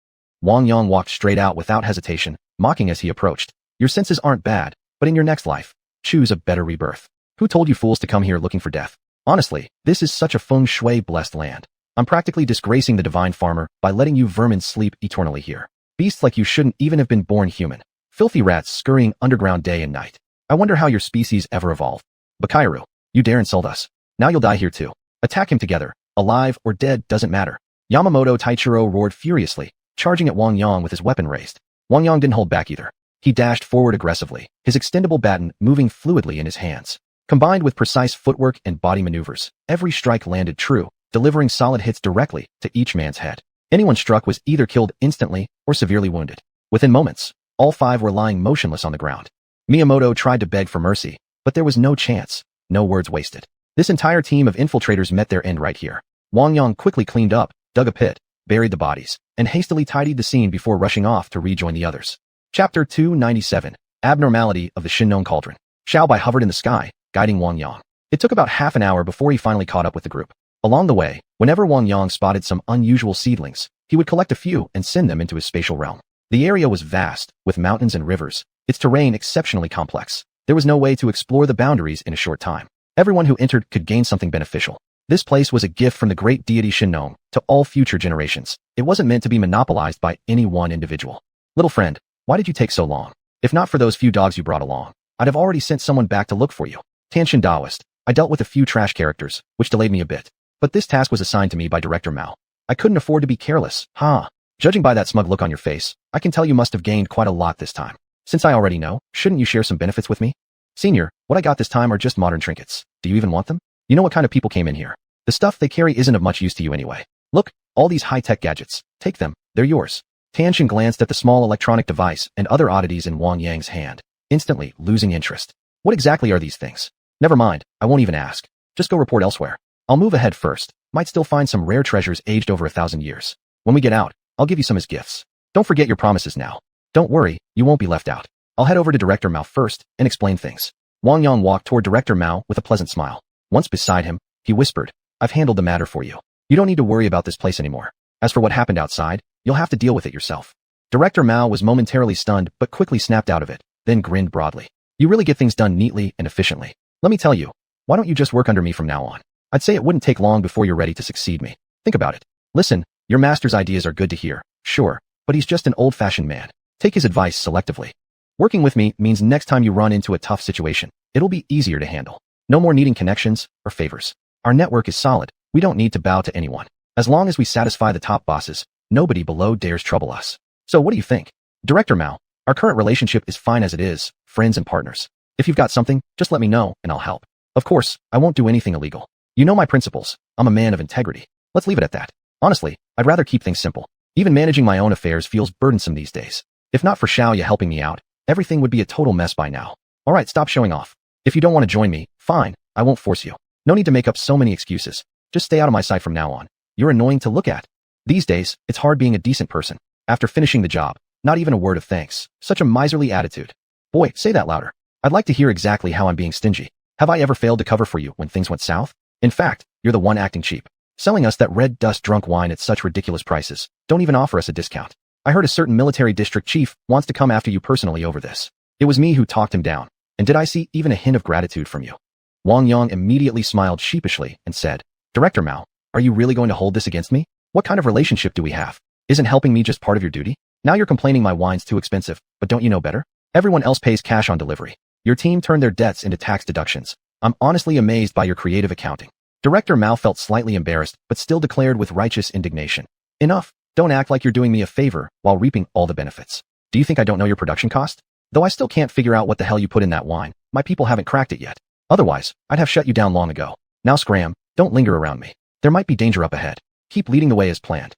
Wang Yang walked straight out without hesitation, mocking as he approached. Your senses aren't bad, but in your next life, choose a better rebirth. Who told you fools to come here looking for death? Honestly, this is such a feng shui-blessed land. I'm practically disgracing the divine farmer by letting you vermin sleep eternally here. Beasts like you shouldn't even have been born human. Filthy rats scurrying underground day and night. I wonder how your species ever evolved. Bakairu, you dare insult us. Now you'll die here too. Attack him together. Alive or dead doesn't matter. Yamamoto Taichiro roared furiously, charging at Wang Yang with his weapon raised. Wang Yang didn't hold back either. He dashed forward aggressively, his extendable baton moving fluidly in his hands. Combined with precise footwork and body maneuvers, every strike landed true, delivering solid hits directly to each man's head. Anyone struck was either killed instantly or severely wounded. Within moments, all five were lying motionless on the ground. Miyamoto tried to beg for mercy, but there was no chance, no words wasted. This entire team of infiltrators met their end right here. Wang Yang quickly cleaned up, dug a pit, buried the bodies, and hastily tidied the scene before rushing off to rejoin the others. Chapter 297, Abnormality of the Shinnon Cauldron. Xiaobai hovered in the sky, guiding Wang Yang. It took about half an hour before he finally caught up with the group. Along the way, whenever Wang Yang spotted some unusual seedlings, he would collect a few and send them into his spatial realm. The area was vast, with mountains and rivers, its terrain exceptionally complex. There was no way to explore the boundaries in a short time. Everyone who entered could gain something beneficial. This place was a gift from the great deity Shinnon to all future generations. It wasn't meant to be monopolized by any one individual. Little friend, why did you take so long? If not for those few dogs you brought along, I'd have already sent someone back to look for you. Tanshin Daoist, I dealt with a few trash characters, which delayed me a bit. But this task was assigned to me by Director Mao. I couldn't afford to be careless, huh? Judging by that smug look on your face, I can tell you must have gained quite a lot this time. Since I already know, shouldn't you share some benefits with me? Senior, what I got this time are just modern trinkets. Do you even want them? You know what kind of people came in here. The stuff they carry isn't of much use to you anyway. Look, All these high-tech gadgets. Take them. They're yours. Tianxin glanced at the small electronic device and other oddities in Wang Yang's hand, instantly losing interest. What exactly are these things? Never mind, I won't even ask. Just go report elsewhere. I'll move ahead first. Might still find some rare treasures aged over 1,000 years. When we get out, I'll give you some as gifts. Don't forget your promises now. Don't worry, you won't be left out. I'll head over to Director Mao first and explain things. Wang Yang walked toward Director Mao with a pleasant smile. Once beside him, he whispered, I've handled the matter for you. You don't need to worry about this place anymore. As for what happened outside, you'll have to deal with it yourself. Director Mao was momentarily stunned but quickly snapped out of it, then grinned broadly. You really get things done neatly and efficiently. Let me tell you, why don't you just work under me from now on? I'd say it wouldn't take long before you're ready to succeed me. Think about it. Listen, your master's ideas are good to hear, sure, but he's just an old-fashioned man. Take his advice selectively. Working with me means next time you run into a tough situation, it'll be easier to handle. No more needing connections or favors. Our network is solid. We don't need to bow to anyone. As long as we satisfy the top bosses, nobody below dares trouble us. So what do you think? Director Mao, our current relationship is fine as it is, friends and partners. If you've got something, just let me know and I'll help. Of course, I won't do anything illegal. You know my principles. I'm a man of integrity. Let's leave it at that. Honestly, I'd rather keep things simple. Even managing my own affairs feels burdensome these days. If not for Xiaoya helping me out, everything would be a total mess by now. Alright, stop showing off. If you don't want to join me, fine, I won't force you. No need to make up so many excuses. Just stay out of my sight from now on. You're annoying to look at. These days, it's hard being a decent person. After finishing the job, not even a word of thanks. Such a miserly attitude. Boy, say that louder. I'd like to hear exactly how I'm being stingy. Have I ever failed to cover for you when things went south? In fact, you're the one acting cheap. Selling us that red dust drunk wine at such ridiculous prices. Don't even offer us a discount. I heard a certain military district chief wants to come after you personally over this. It was me who talked him down. And did I see even a hint of gratitude from you? Wang Yang immediately smiled sheepishly and said, Director Mao, are you really going to hold this against me? What kind of relationship do we have? Isn't helping me just part of your duty? Now you're complaining my wine's too expensive, but don't you know better? Everyone else pays cash on delivery. Your team turned their debts into tax deductions. I'm honestly amazed by your creative accounting. Director Mao felt slightly embarrassed, but still declared with righteous indignation. Enough. Don't act like you're doing me a favor while reaping all the benefits. Do you think I don't know your production cost? Though I still can't figure out what the hell you put in that wine, my people haven't cracked it yet. Otherwise, I'd have shut you down long ago. Now scram, don't linger around me. There might be danger up ahead. Keep leading the way as planned.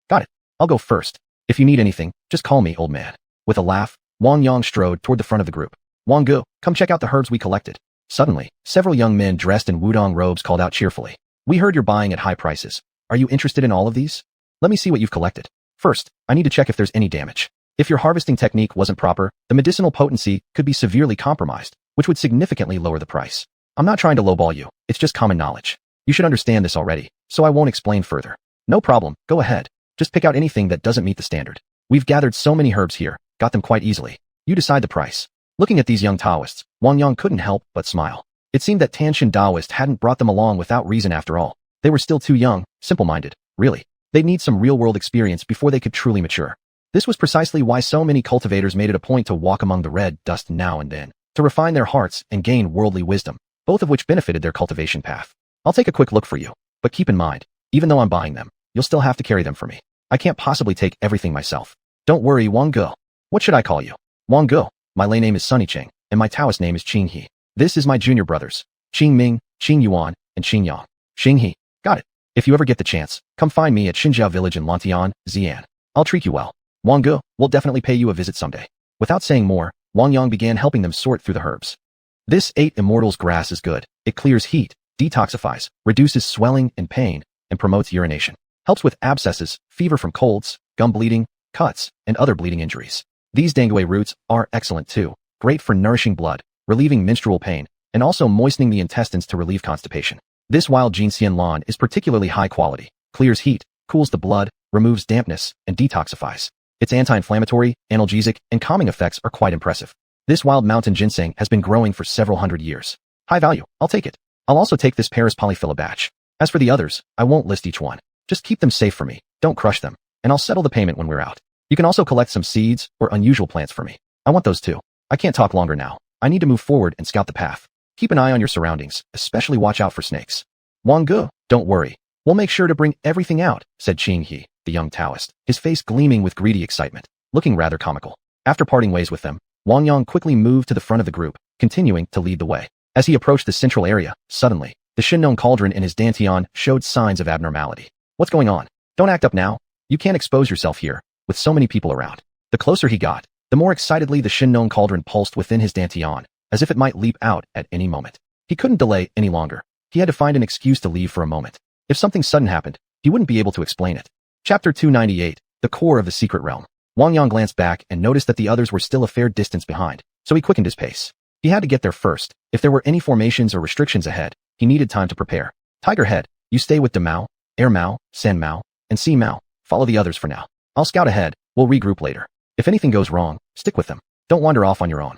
Got it. I'll go first. If you need anything, just call me, old man. With a laugh, Wang Yang strode toward the front of the group. Wang Gu, come check out the herbs we collected. Suddenly, several young men dressed in wudong robes called out cheerfully. We heard you're buying at high prices. Are you interested in all of these? Let me see what you've collected. First, I need to check if there's any damage. If your harvesting technique wasn't proper, the medicinal potency could be severely compromised, which would significantly lower the price. I'm not trying to lowball you, it's just common knowledge. You should understand this already, so I won't explain further. No problem, go ahead. Just pick out anything that doesn't meet the standard. We've gathered so many herbs here, got them quite easily. You decide the price. Looking at these young Taoists, Wang Yang couldn't help but smile. It seemed that Tianxin Taoist hadn't brought them along without reason after all. They were still too young, simple-minded, really. They'd need some real-world experience before they could truly mature. This was precisely why so many cultivators made it a point to walk among the red dust now and then, to refine their hearts and gain worldly wisdom, both of which benefited their cultivation path. I'll take a quick look for you, but keep in mind, even though I'm buying them, you'll still have to carry them for me. I can't possibly take everything myself. Don't worry, Wang Gu. What should I call you? Wang Gu. My lay name is Sunny Cheng, and my Taoist name is Qing He. This is my junior brothers, Qing Ming, Qing Yuan, and Qing Yang. Qing He. Got it. If you ever get the chance, come find me at Xinjiao village in Lantian, Xian. I'll treat you well. Wang Gu will definitely pay you a visit someday. Without saying more, Wang Yang began helping them sort through the herbs. This 8 Immortals grass is good. It clears heat, detoxifies, reduces swelling and pain, and promotes urination. Helps with abscesses, fever from colds, gum bleeding, cuts, and other bleeding injuries. These danguei roots are excellent too, great for nourishing blood, relieving menstrual pain, and also moistening the intestines to relieve constipation. This wild xiuxian lawn is particularly high quality, clears heat, cools the blood, removes dampness, and detoxifies. Its anti-inflammatory, analgesic, and calming effects are quite impressive. This wild mountain ginseng has been growing for several hundred years. High value, I'll take it. I'll also take this Paris polyphylla batch. As for the others, I won't list each one. Just keep them safe for me, don't crush them, and I'll settle the payment when we're out. You can also collect some seeds or unusual plants for me. I want those too. I can't talk longer now. I need to move forward and scout the path. Keep an eye on your surroundings, especially watch out for snakes. Wang Gu, don't worry. We'll make sure to bring everything out, said Qing He, the young Taoist, his face gleaming with greedy excitement, looking rather comical. After parting ways with them, Wang Yang quickly moved to the front of the group, continuing to lead the way. As he approached the central area, suddenly, the Shinnon cauldron in his dantian showed signs of abnormality. What's going on? Don't act up now. You can't expose yourself here, with so many people around. The closer he got, the more excitedly the Shinnon cauldron pulsed within his dantian, as if it might leap out at any moment. He couldn't delay any longer. He had to find an excuse to leave for a moment. If something sudden happened, he wouldn't be able to explain it. Chapter 298, The Core of the Secret Realm. Wang Yang glanced back and noticed that the others were still a fair distance behind, so he quickened his pace. He had to get there first. If there were any formations or restrictions ahead, he needed time to prepare. Tiger Head, you stay with De Mao, Air Mao, San Mao, and Sea Mao. Follow the others for now. I'll scout ahead. We'll regroup later. If anything goes wrong, stick with them. Don't wander off on your own.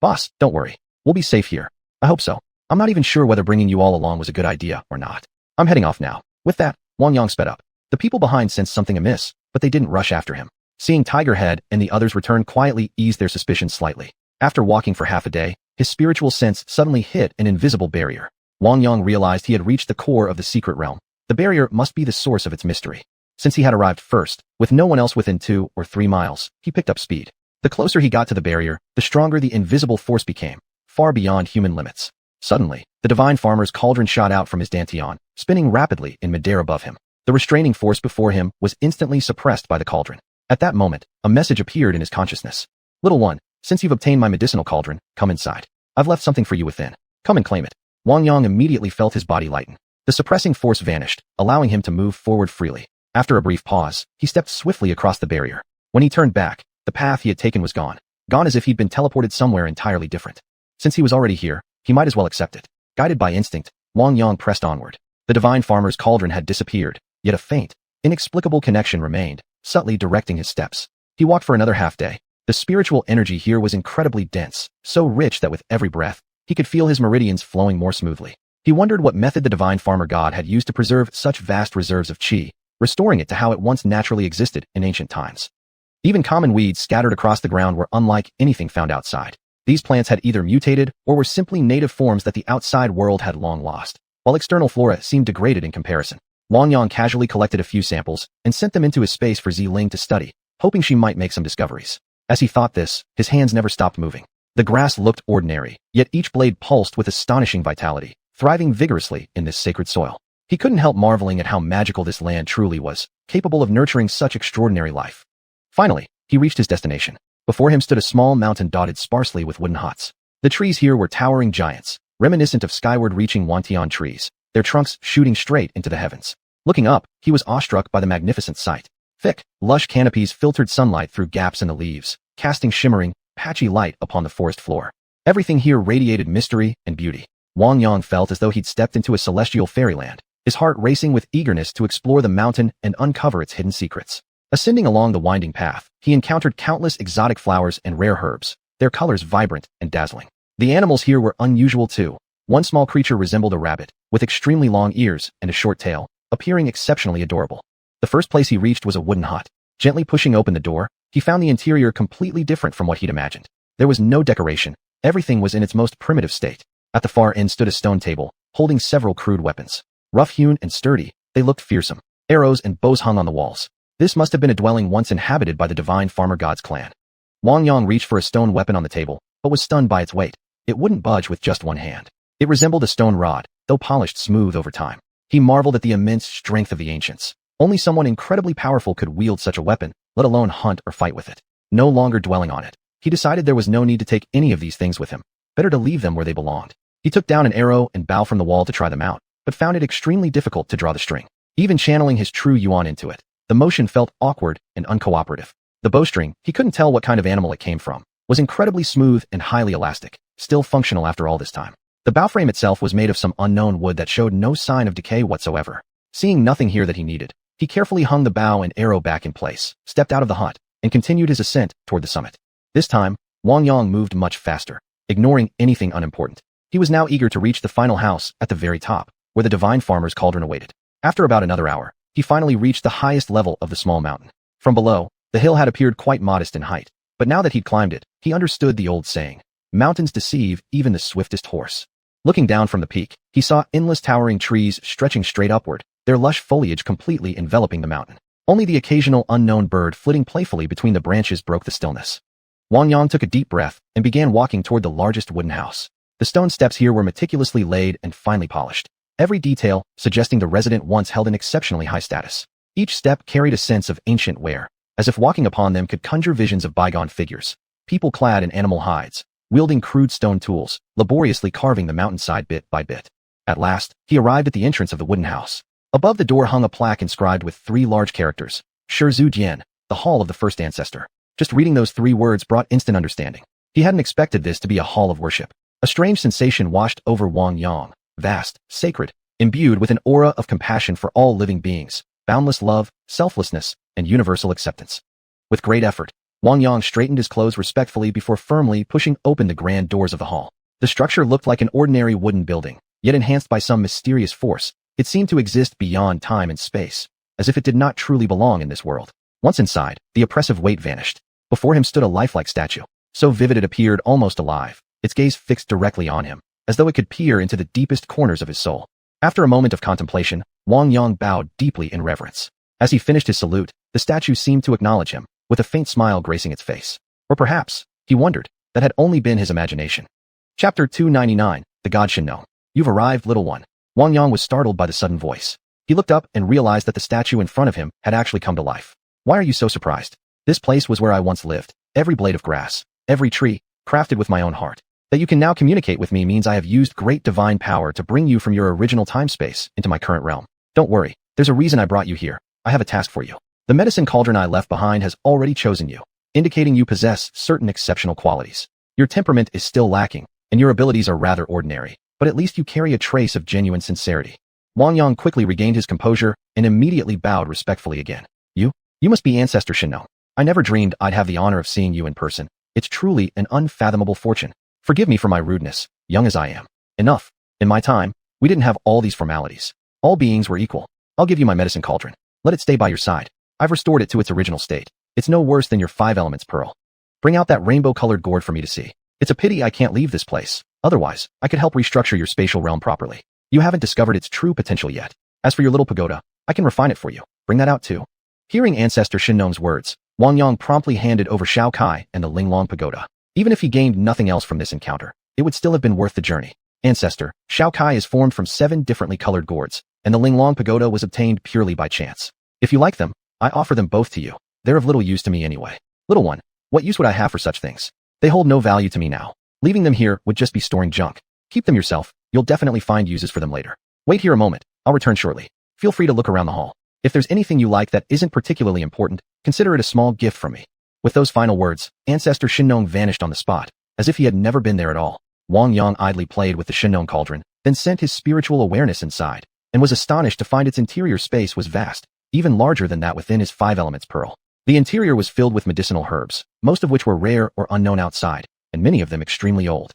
Boss, don't worry. We'll be safe here. I hope so. I'm not even sure whether bringing you all along was a good idea or not. I'm heading off now. With that, Wang Yang sped up. The people behind sensed something amiss, but they didn't rush after him. Seeing Tiger Head and the others return quietly eased their suspicions slightly. After walking for half a day, his spiritual sense suddenly hit an invisible barrier. Wang Yang realized he had reached the core of the secret realm. The barrier must be the source of its mystery. Since he had arrived first, with no one else within 2 or 3 miles, he picked up speed. The closer he got to the barrier, the stronger the invisible force became, far beyond human limits. Suddenly, the divine farmer's cauldron shot out from his dantian, spinning rapidly in midair above him. The restraining force before him was instantly suppressed by the cauldron. At that moment, a message appeared in his consciousness. Little one, since you've obtained my medicinal cauldron, come inside. I've left something for you within. Come and claim it. Wang Yang immediately felt his body lighten. The suppressing force vanished, allowing him to move forward freely. After a brief pause, he stepped swiftly across the barrier. When he turned back, the path he had taken was gone. Gone as if he'd been teleported somewhere entirely different. Since he was already here, he might as well accept it. Guided by instinct, Wang Yang pressed onward. The divine farmer's cauldron had disappeared, yet a faint, inexplicable connection remained, subtly directing his steps. He walked for another half day. The spiritual energy here was incredibly dense, so rich that with every breath, he could feel his meridians flowing more smoothly. He wondered what method the divine farmer god had used to preserve such vast reserves of qi, restoring it to how it once naturally existed in ancient times. Even common weeds scattered across the ground were unlike anything found outside. These plants had either mutated or were simply native forms that the outside world had long lost, while external flora seemed degraded in comparison. Wang Yang casually collected a few samples and sent them into his space for Zi-Ling to study, hoping she might make some discoveries. As he thought this, his hands never stopped moving. The grass looked ordinary, yet each blade pulsed with astonishing vitality, thriving vigorously in this sacred soil. He couldn't help marveling at how magical this land truly was, capable of nurturing such extraordinary life. Finally, he reached his destination. Before him stood a small mountain dotted sparsely with wooden huts. The trees here were towering giants, reminiscent of skyward-reaching Wantian trees, their trunks shooting straight into the heavens. Looking up, he was awestruck by the magnificent sight. Thick, lush canopies filtered sunlight through gaps in the leaves, casting shimmering, patchy light upon the forest floor. Everything here radiated mystery and beauty. Wang Yang felt as though he'd stepped into a celestial fairyland, his heart racing with eagerness to explore the mountain and uncover its hidden secrets. Ascending along the winding path, he encountered countless exotic flowers and rare herbs, their colors vibrant and dazzling. The animals here were unusual too. One small creature resembled a rabbit, with extremely long ears and a short tail, appearing exceptionally adorable. The first place he reached was a wooden hut. Gently pushing open the door, he found the interior completely different from what he'd imagined. There was no decoration. Everything was in its most primitive state. At the far end stood a stone table, holding several crude weapons. Rough-hewn and sturdy, they looked fearsome. Arrows and bows hung on the walls. This must have been a dwelling once inhabited by the divine farmer god's clan. Wang Yang reached for a stone weapon on the table, but was stunned by its weight. It wouldn't budge with just one hand. It resembled a stone rod, though polished smooth over time. He marveled at the immense strength of the ancients. Only someone incredibly powerful could wield such a weapon, let alone hunt or fight with it. No longer dwelling on it, he decided there was no need to take any of these things with him. Better to leave them where they belonged. He took down an arrow and bow from the wall to try them out, but found it extremely difficult to draw the string. Even channeling his true yuan into it, the motion felt awkward and uncooperative. The bowstring, he couldn't tell what kind of animal it came from, was incredibly smooth and highly elastic, still functional after all this time. The bow frame itself was made of some unknown wood that showed no sign of decay whatsoever. Seeing nothing here that he needed, he carefully hung the bow and arrow back in place, stepped out of the hut, and continued his ascent toward the summit. This time, Wang Yang moved much faster, ignoring anything unimportant. He was now eager to reach the final house at the very top, where the divine farmer's cauldron awaited. After about another hour, he finally reached the highest level of the small mountain. From below, the hill had appeared quite modest in height, but now that he'd climbed it, he understood the old saying, "Mountains deceive even the swiftest horse." Looking down from the peak, he saw endless towering trees stretching straight upward, their lush foliage completely enveloping the mountain. Only the occasional unknown bird flitting playfully between the branches broke the stillness. Wang Yang took a deep breath and began walking toward the largest wooden house. The stone steps here were meticulously laid and finely polished, every detail suggesting the resident once held an exceptionally high status. Each step carried a sense of ancient wear, as if walking upon them could conjure visions of bygone figures, people clad in animal hides, wielding crude stone tools, laboriously carving the mountainside bit by bit. At last, he arrived at the entrance of the wooden house. Above the door hung a plaque inscribed with 3 large characters, xiuxian, the hall of the first ancestor. Just reading those 3 words brought instant understanding. He hadn't expected this to be a hall of worship. A strange sensation washed over Wang Yang, vast, sacred, imbued with an aura of compassion for all living beings, boundless love, selflessness, and universal acceptance. With great effort, Wang Yang straightened his clothes respectfully before firmly pushing open the grand doors of the hall. The structure looked like an ordinary wooden building, yet enhanced by some mysterious force. It seemed to exist beyond time and space, as if it did not truly belong in this world. Once inside, the oppressive weight vanished. Before him stood a lifelike statue, so vivid it appeared almost alive, its gaze fixed directly on him, as though it could peer into the deepest corners of his soul. After a moment of contemplation, Wang Yang bowed deeply in reverence. As he finished his salute, the statue seemed to acknowledge him, with a faint smile gracing its face. Or perhaps, he wondered, that had only been his imagination. Chapter 299, The God Xiuxian. You've arrived, little one. Wang Yang was startled by the sudden voice. He looked up and realized that the statue in front of him had actually come to life. Why are you so surprised? This place was where I once lived. Every blade of grass, every tree, crafted with my own heart. That you can now communicate with me means I have used great divine power to bring you from your original time-space into my current realm. Don't worry, there's a reason I brought you here. I have a task for you. The medicine cauldron I left behind has already chosen you, indicating you possess certain exceptional qualities. Your temperament is still lacking, and your abilities are rather ordinary, but at least you carry a trace of genuine sincerity. Wang Yang quickly regained his composure and immediately bowed respectfully again. You must be Ancestor Xiuxian. I never dreamed I'd have the honor of seeing you in person. It's truly an unfathomable fortune. Forgive me for my rudeness, young as I am. Enough. In my time, we didn't have all these formalities. All beings were equal. I'll give you my medicine cauldron. Let it stay by your side. I've restored it to its original state. It's no worse than your 5 elements pearl. Bring out that rainbow-colored gourd for me to see. It's a pity I can't leave this place. Otherwise, I could help restructure your spatial realm properly. You haven't discovered its true potential yet. As for your little pagoda, I can refine it for you. Bring that out too. Hearing Ancestor Xiuxian's words, Wang Yang promptly handed over Xiao Kai and the Linglong Pagoda. Even if he gained nothing else from this encounter, it would still have been worth the journey. Ancestor, Xiao Kai is formed from 7 differently colored gourds, and the Linglong Pagoda was obtained purely by chance. If you like them, I offer them both to you. They're of little use to me anyway. Little one, what use would I have for such things? They hold no value to me now. Leaving them here would just be storing junk. Keep them yourself. You'll definitely find uses for them later. Wait here a moment. I'll return shortly. Feel free to look around the hall. If there's anything you like that isn't particularly important, consider it a small gift from me. With those final words, Ancestor Xiuxian vanished on the spot, as if he had never been there at all. Wang Yang idly played with the Xiuxian cauldron, then sent his spiritual awareness inside, and was astonished to find its interior space was vast, even larger than that within his 5 elements pearl. The interior was filled with medicinal herbs, most of which were rare or unknown outside, and many of them extremely old.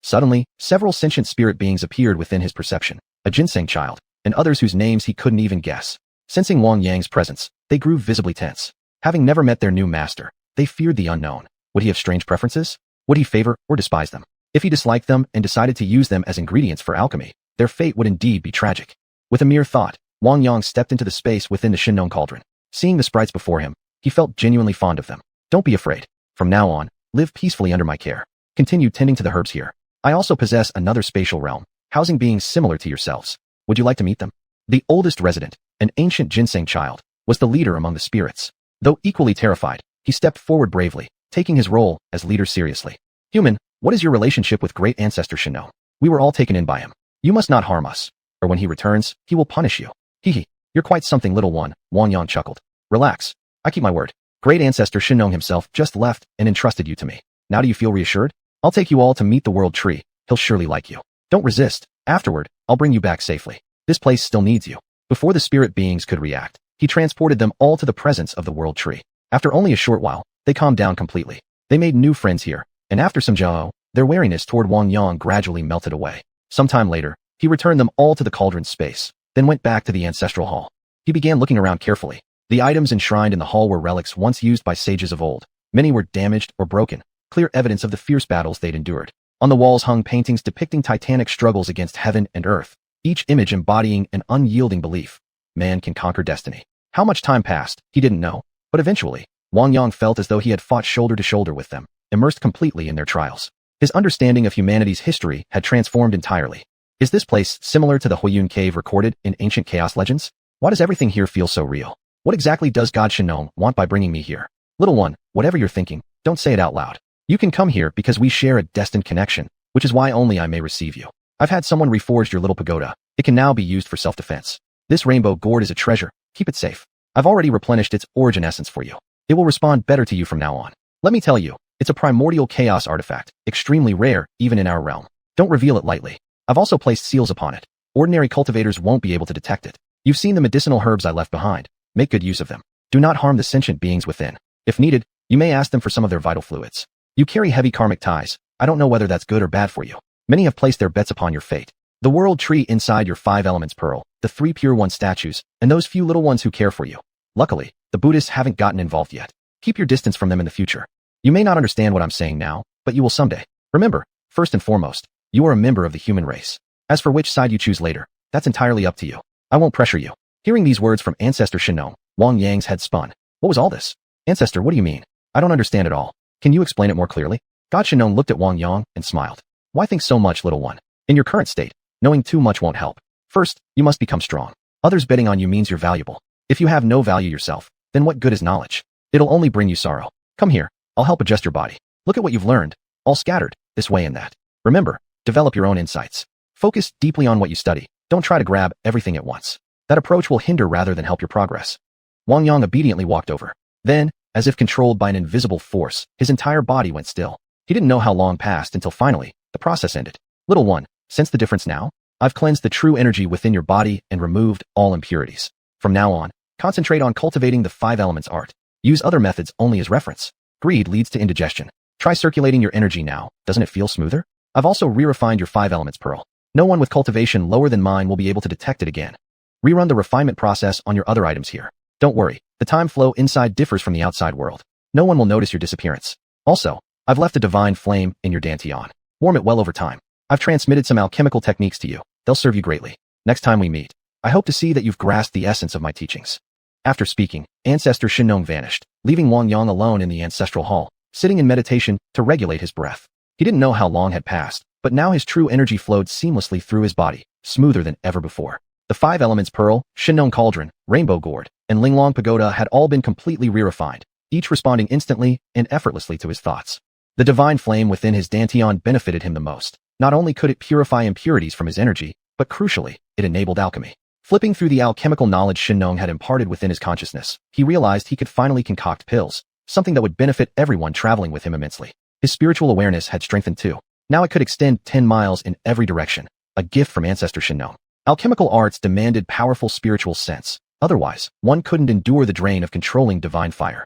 Suddenly, several sentient spirit beings appeared within his perception, a ginseng child, and others whose names he couldn't even guess. Sensing Wang Yang's presence, they grew visibly tense. Having never met their new master, they feared the unknown. Would he have strange preferences? Would he favor or despise them? If he disliked them and decided to use them as ingredients for alchemy, their fate would indeed be tragic. With a mere thought, Wang Yang stepped into the space within the Xiuxian cauldron. Seeing the sprites before him, he felt genuinely fond of them. Don't be afraid. From now on, live peacefully under my care. Continue tending to the herbs here. I also possess another spatial realm, housing beings similar to yourselves. Would you like to meet them? The oldest resident, an ancient ginseng child, was the leader among the spirits. Though equally terrified, he stepped forward bravely, taking his role as leader seriously. Human, what is your relationship with great Ancestor Xiuxian? We were all taken in by him. You must not harm us, or when he returns, he will punish you. Hehe, you're quite something, little one, Wang Yang chuckled. Relax, I keep my word. Great Ancestor Xiuxian himself just left and entrusted you to me. Now do you feel reassured? I'll take you all to meet the world tree. He'll surely like you. Don't resist. Afterward, I'll bring you back safely. This place still needs you. Before the spirit beings could react, he transported them all to the presence of the world tree. After only a short while, they calmed down completely. They made new friends here, and after some jiao, their wariness toward Wang Yang gradually melted away. Sometime later, he returned them all to the cauldron space, then went back to the ancestral hall. He began looking around carefully. The items enshrined in the hall were relics once used by sages of old. Many were damaged or broken, clear evidence of the fierce battles they'd endured. On the walls hung paintings depicting titanic struggles against heaven and earth, each image embodying an unyielding belief. Man can conquer destiny. How much time passed, he didn't know, but eventually, Wang Yang felt as though he had fought shoulder to shoulder with them, immersed completely in their trials. His understanding of humanity's history had transformed entirely. Is this place similar to the Huiyun cave recorded in ancient chaos legends? Why does everything here feel so real? What exactly does God Shenong want by bringing me here? Little one, whatever you're thinking, don't say it out loud. You can come here because we share a destined connection, which is why only I may receive you. I've had someone reforged your little pagoda. It can now be used for self-defense. This rainbow gourd is a treasure. Keep it safe. I've already replenished its origin essence for you. It will respond better to you from now on. Let me tell you, it's a primordial chaos artifact, extremely rare even in our realm. Don't reveal it lightly. I've also placed seals upon it. Ordinary cultivators won't be able to detect it. You've seen the medicinal herbs I left behind. Make good use of them. Do not harm the sentient beings within. If needed, you may ask them for some of their vital fluids. You carry heavy karmic ties. I don't know whether that's good or bad for you. Many have placed their bets upon your fate. The world tree inside your 5 elements pearl, the 3 pure one statues, and those few little ones who care for you. Luckily, the Buddhists haven't gotten involved yet. Keep your distance from them in the future. You may not understand what I'm saying now, but you will someday. Remember, first and foremost, you are a member of the human race. As for which side you choose later, that's entirely up to you. I won't pressure you. Hearing these words from Ancestor Shenong, Wang Yang's head spun. What was all this? Ancestor, what do you mean? I don't understand at all. Can you explain it more clearly? God Shenong looked at Wang Yang and smiled. Why think so much, little one? In your current state, knowing too much won't help. First, you must become strong. Others betting on you means you're valuable. If you have no value yourself, then what good is knowledge? It'll only bring you sorrow. Come here. I'll help adjust your body. Look at what you've learned. All scattered, this way and that. Remember, develop your own insights. Focus deeply on what you study. Don't try to grab everything at once. That approach will hinder rather than help your progress. Wang Yang obediently walked over. Then, as if controlled by an invisible force, his entire body went still. He didn't know how long passed until finally, the process ended. Little one, sense the difference now? I've cleansed the true energy within your body and removed all impurities. From now on, concentrate on cultivating the 5 elements art. Use other methods only as reference. Greed leads to indigestion. Try circulating your energy now. Doesn't it feel smoother? I've also re-refined your 5 elements pearl. No one with cultivation lower than mine will be able to detect it again. Rerun the refinement process on your other items here. Don't worry, the time flow inside differs from the outside world. No one will notice your disappearance. Also, I've left a divine flame in your dantian. Warm it well over time. I've transmitted some alchemical techniques to you. They'll serve you greatly. Next time we meet, I hope to see that you've grasped the essence of my teachings. After speaking, Ancestor Shenong vanished, leaving Wang Yang alone in the ancestral hall, sitting in meditation to regulate his breath. He didn't know how long had passed, but now his true energy flowed seamlessly through his body, smoother than ever before. The 5 elements pearl, Shenong cauldron, rainbow gourd, and Linglong pagoda had all been completely re-refined, each responding instantly and effortlessly to his thoughts. The divine flame within his dantian benefited him the most. Not only could it purify impurities from his energy, but crucially, it enabled alchemy. Flipping through the alchemical knowledge Shenong had imparted within his consciousness, he realized he could finally concoct pills, something that would benefit everyone traveling with him immensely. His spiritual awareness had strengthened too. Now it could extend 10 miles in every direction, a gift from Ancestor Shenong. Alchemical arts demanded powerful spiritual sense. Otherwise, one couldn't endure the drain of controlling divine fire.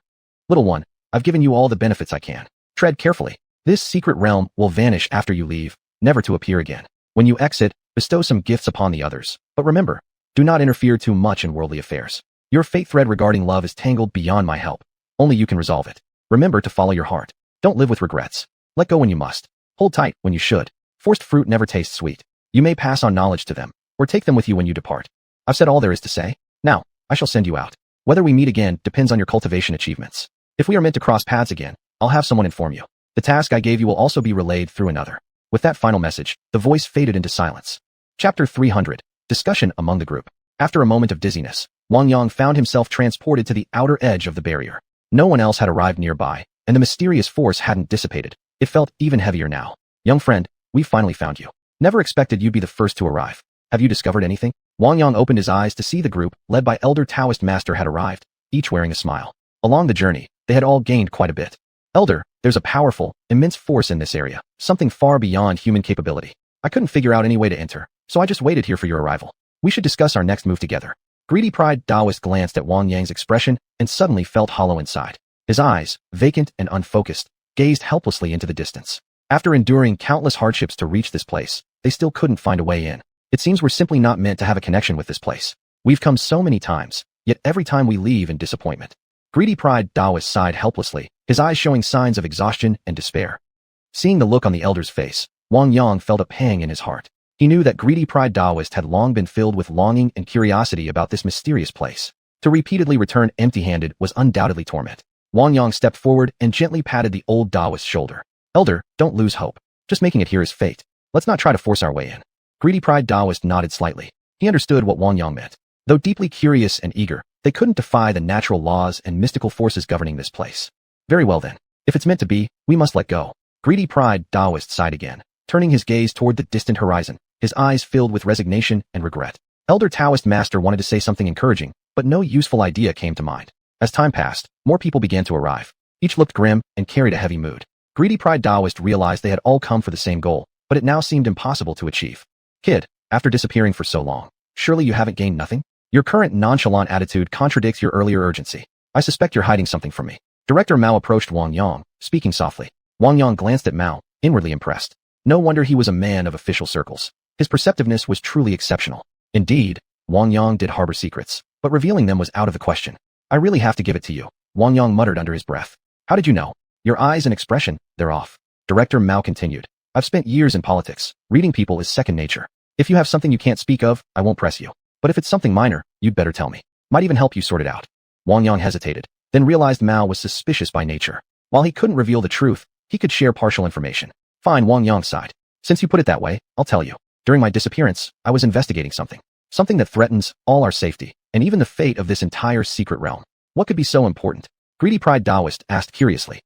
Little one, I've given you all the benefits I can. Tread carefully. This secret realm will vanish after you leave, never to appear again. When you exit, bestow some gifts upon the others. But remember, do not interfere too much in worldly affairs. Your fate thread regarding love is tangled beyond my help. Only you can resolve it. Remember to follow your heart. Don't live with regrets. Let go when you must. Hold tight when you should. Forced fruit never tastes sweet. You may pass on knowledge to them, or take them with you when you depart. I've said all there is to say. Now, I shall send you out. Whether we meet again depends on your cultivation achievements. If we are meant to cross paths again, I'll have someone inform you. The task I gave you will also be relayed through another. With that final message, the voice faded into silence. Chapter 300. Discussion among the group. After a moment of dizziness, Wang Yang found himself transported to the outer edge of the barrier. No one else had arrived nearby, and the mysterious force hadn't dissipated. It felt even heavier now. Young friend, we finally found you. Never expected you'd be the first to arrive. Have you discovered anything? Wang Yang opened his eyes to see the group, led by Elder Taoist Master, had arrived, each wearing a smile. Along the journey, they had all gained quite a bit. Elder, there's a powerful, immense force in this area, something far beyond human capability. I couldn't figure out any way to enter, so I just waited here for your arrival. We should discuss our next move together. Greedy Pride Taoist glanced at Wang Yang's expression and suddenly felt hollow inside. His eyes, vacant and unfocused, gazed helplessly into the distance. After enduring countless hardships to reach this place, they still couldn't find a way in. It seems we're simply not meant to have a connection with this place. We've come so many times, yet every time we leave in disappointment. Greedy Pride Taoist sighed helplessly, his eyes showing signs of exhaustion and despair. Seeing the look on the elder's face, Wang Yang felt a pang in his heart. He knew that Greedy Pride Taoist had long been filled with longing and curiosity about this mysterious place. To repeatedly return empty-handed was undoubtedly torment. Wang Yang stepped forward and gently patted the old Taoist's shoulder. Elder, don't lose hope. Just making it here is fate. Let's not try to force our way in. Greedy Pride Taoist nodded slightly. He understood what Wang Yang meant. Though deeply curious and eager, They couldn't defy the natural laws and mystical forces governing this place. Very well then. If it's meant to be, we must let go. Greedy pride, Taoist sighed again, turning his gaze toward the distant horizon, his eyes filled with resignation and regret. Elder Taoist master wanted to say something encouraging, but no useful idea came to mind. As time passed, more people began to arrive. Each looked grim and carried a heavy mood. Greedy pride Taoist realized they had all come for the same goal, but it now seemed impossible to achieve. Kid, after disappearing for so long, surely you haven't gained nothing? Your current nonchalant attitude contradicts your earlier urgency. I suspect you're hiding something from me. Director Mao approached Wang Yang, speaking softly. Wang Yang glanced at Mao, inwardly impressed. No wonder he was a man of official circles. His perceptiveness was truly exceptional. Indeed, Wang Yang did harbor secrets, but revealing them was out of the question. I really have to give it to you, Wang Yang muttered under his breath. How did you know? Your eyes and expression, they're off. Director Mao continued. I've spent years in politics. Reading people is second nature. If you have something you can't speak of, I won't press you. But if it's something minor, you'd better tell me. Might even help you sort it out. Wang Yang hesitated, then realized Mao was suspicious by nature. While he couldn't reveal the truth, he could share partial information. Fine, Wang Yang sighed. Since you put it that way, I'll tell you. During my disappearance, I was investigating something. Something that threatens all our safety, and even the fate of this entire secret realm. What could be so important? Greedy pride Taoist asked curiously.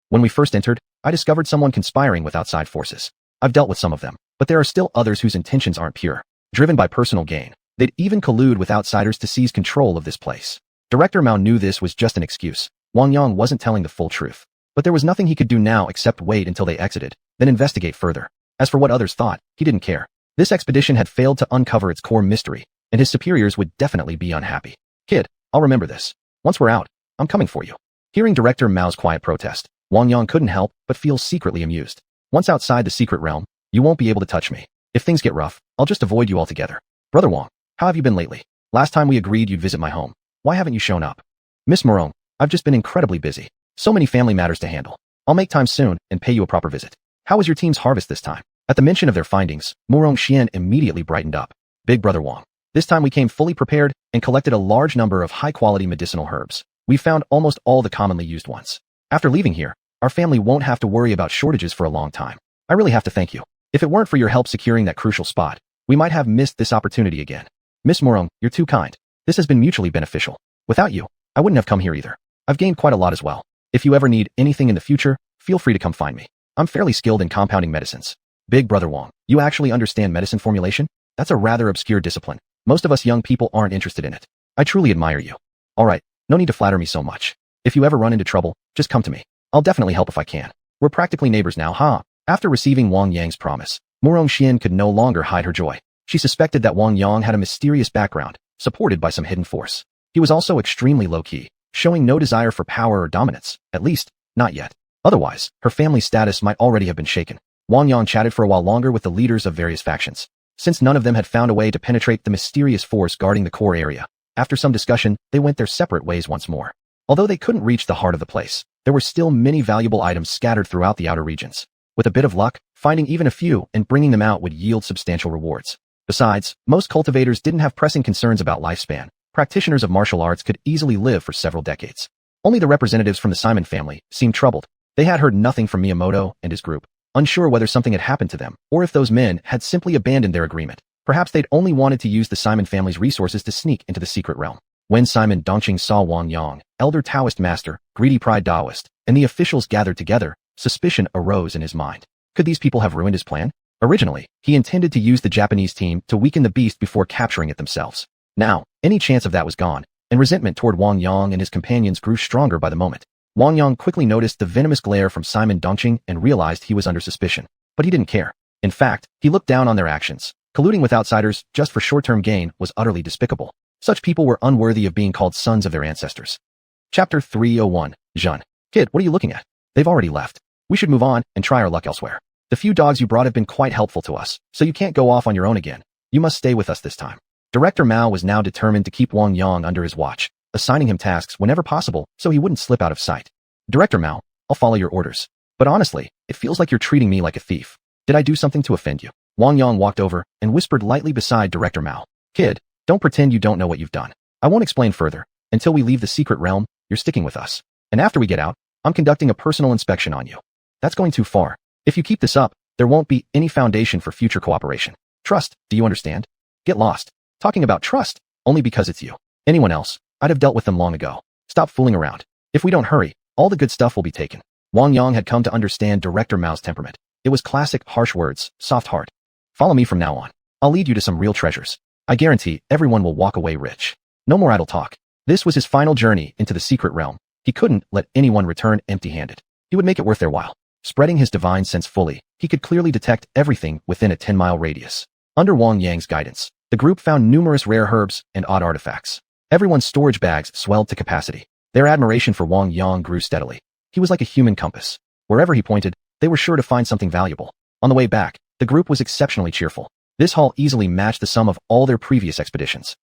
When we first entered, I discovered someone conspiring with outside forces. I've dealt with some of them, but there are still others whose intentions aren't pure. Driven by personal gain, they'd even collude with outsiders to seize control of this place. Director Mao knew this was just an excuse. Wang Yang wasn't telling the full truth. But there was nothing he could do now except wait until they exited, then investigate further. As for what others thought, he didn't care. This expedition had failed to uncover its core mystery, and his superiors would definitely be unhappy. Kid, I'll remember this. Once we're out, I'm coming for you. Hearing Director Mao's quiet protest, Wang Yang couldn't help but feel secretly amused. Once outside the secret realm, you won't be able to touch me. If things get rough, I'll just avoid you altogether. Brother Wang, how have you been lately? Last time we agreed you'd visit my home. Why haven't you shown up? Miss Morong, I've just been incredibly busy. So many family matters to handle. I'll make time soon and pay you a proper visit. How was your team's harvest this time? At the mention of their findings, Morong Xian immediately brightened up. Big Brother Wang. This time we came fully prepared and collected a large number of high-quality medicinal herbs. We found almost all the commonly used ones. After leaving here, our family won't have to worry about shortages for a long time. I really have to thank you. If it weren't for your help securing that crucial spot, we might have missed this opportunity again. Miss Morong, you're too kind. This has been mutually beneficial. Without you, I wouldn't have come here either. I've gained quite a lot as well. If you ever need anything in the future, feel free to come find me. I'm fairly skilled in compounding medicines. Big Brother Wang, you actually understand medicine formulation? That's a rather obscure discipline. Most of us young people aren't interested in it. I truly admire you. All right, no need to flatter me so much. If you ever run into trouble, just come to me. I'll definitely help if I can. We're practically neighbors now, huh? After receiving Wang Yang's promise, Morong Xian could no longer hide her joy. She suspected that Wang Yang had a mysterious background, supported by some hidden force. He was also extremely low-key, showing no desire for power or dominance, at least, not yet. Otherwise, her family's status might already have been shaken. Wang Yang chatted for a while longer with the leaders of various factions. Since none of them had found a way to penetrate the mysterious force guarding the core area, after some discussion, they went their separate ways once more. Although they couldn't reach the heart of the place, there were still many valuable items scattered throughout the outer regions. With a bit of luck, finding even a few and bringing them out would yield substantial rewards. Besides, most cultivators didn't have pressing concerns about lifespan. Practitioners of martial arts could easily live for several decades. Only the representatives from the Simon family seemed troubled. They had heard nothing from Miyamoto and his group, unsure whether something had happened to them or if those men had simply abandoned their agreement. Perhaps they'd only wanted to use the Simon family's resources to sneak into the secret realm. When Simon Dongqing saw Wang Yang, elder Taoist master, greedy pride Taoist, and the officials gathered together, suspicion arose in his mind. Could these people have ruined his plan? Originally, he intended to use the Japanese team to weaken the beast before capturing it themselves. Now, any chance of that was gone, and resentment toward Wang Yang and his companions grew stronger by the moment. Wang Yang quickly noticed the venomous glare from Simon Dongqing and realized he was under suspicion. But he didn't care. In fact, he looked down on their actions. Colluding with outsiders just for short-term gain was utterly despicable. Such people were unworthy of being called sons of their ancestors. Chapter 301, Zhen. Kid, what are you looking at? They've already left. We should move on and try our luck elsewhere. The few dogs you brought have been quite helpful to us, so you can't go off on your own again. You must stay with us this time. Director Mao was now determined to keep Wang Yang under his watch, assigning him tasks whenever possible so he wouldn't slip out of sight. Director Mao, I'll follow your orders. But honestly, it feels like you're treating me like a thief. Did I do something to offend you? Wang Yang walked over and whispered lightly beside Director Mao. Kid, don't pretend you don't know what you've done. I won't explain further. Until we leave the secret realm, you're sticking with us. And after we get out, I'm conducting a personal inspection on you. That's going too far. If you keep this up, there won't be any foundation for future cooperation. Trust, do you understand? Get lost. Talking about trust, only because it's you. Anyone else, I'd have dealt with them long ago. Stop fooling around. If we don't hurry, all the good stuff will be taken. Wang Yang had come to understand Director Mao's temperament. It was classic, harsh words, soft heart. Follow me from now on. I'll lead you to some real treasures. I guarantee everyone will walk away rich. No more idle talk. This was his final journey into the secret realm. He couldn't let anyone return empty-handed. He would make it worth their while. Spreading his divine sense fully, he could clearly detect everything within a 10-mile radius. Under Wang Yang's guidance, the group found numerous rare herbs and odd artifacts. Everyone's storage bags swelled to capacity. Their admiration for Wang Yang grew steadily. He was like a human compass. Wherever he pointed, they were sure to find something valuable. On the way back, the group was exceptionally cheerful. This haul easily matched the sum of all their previous expeditions.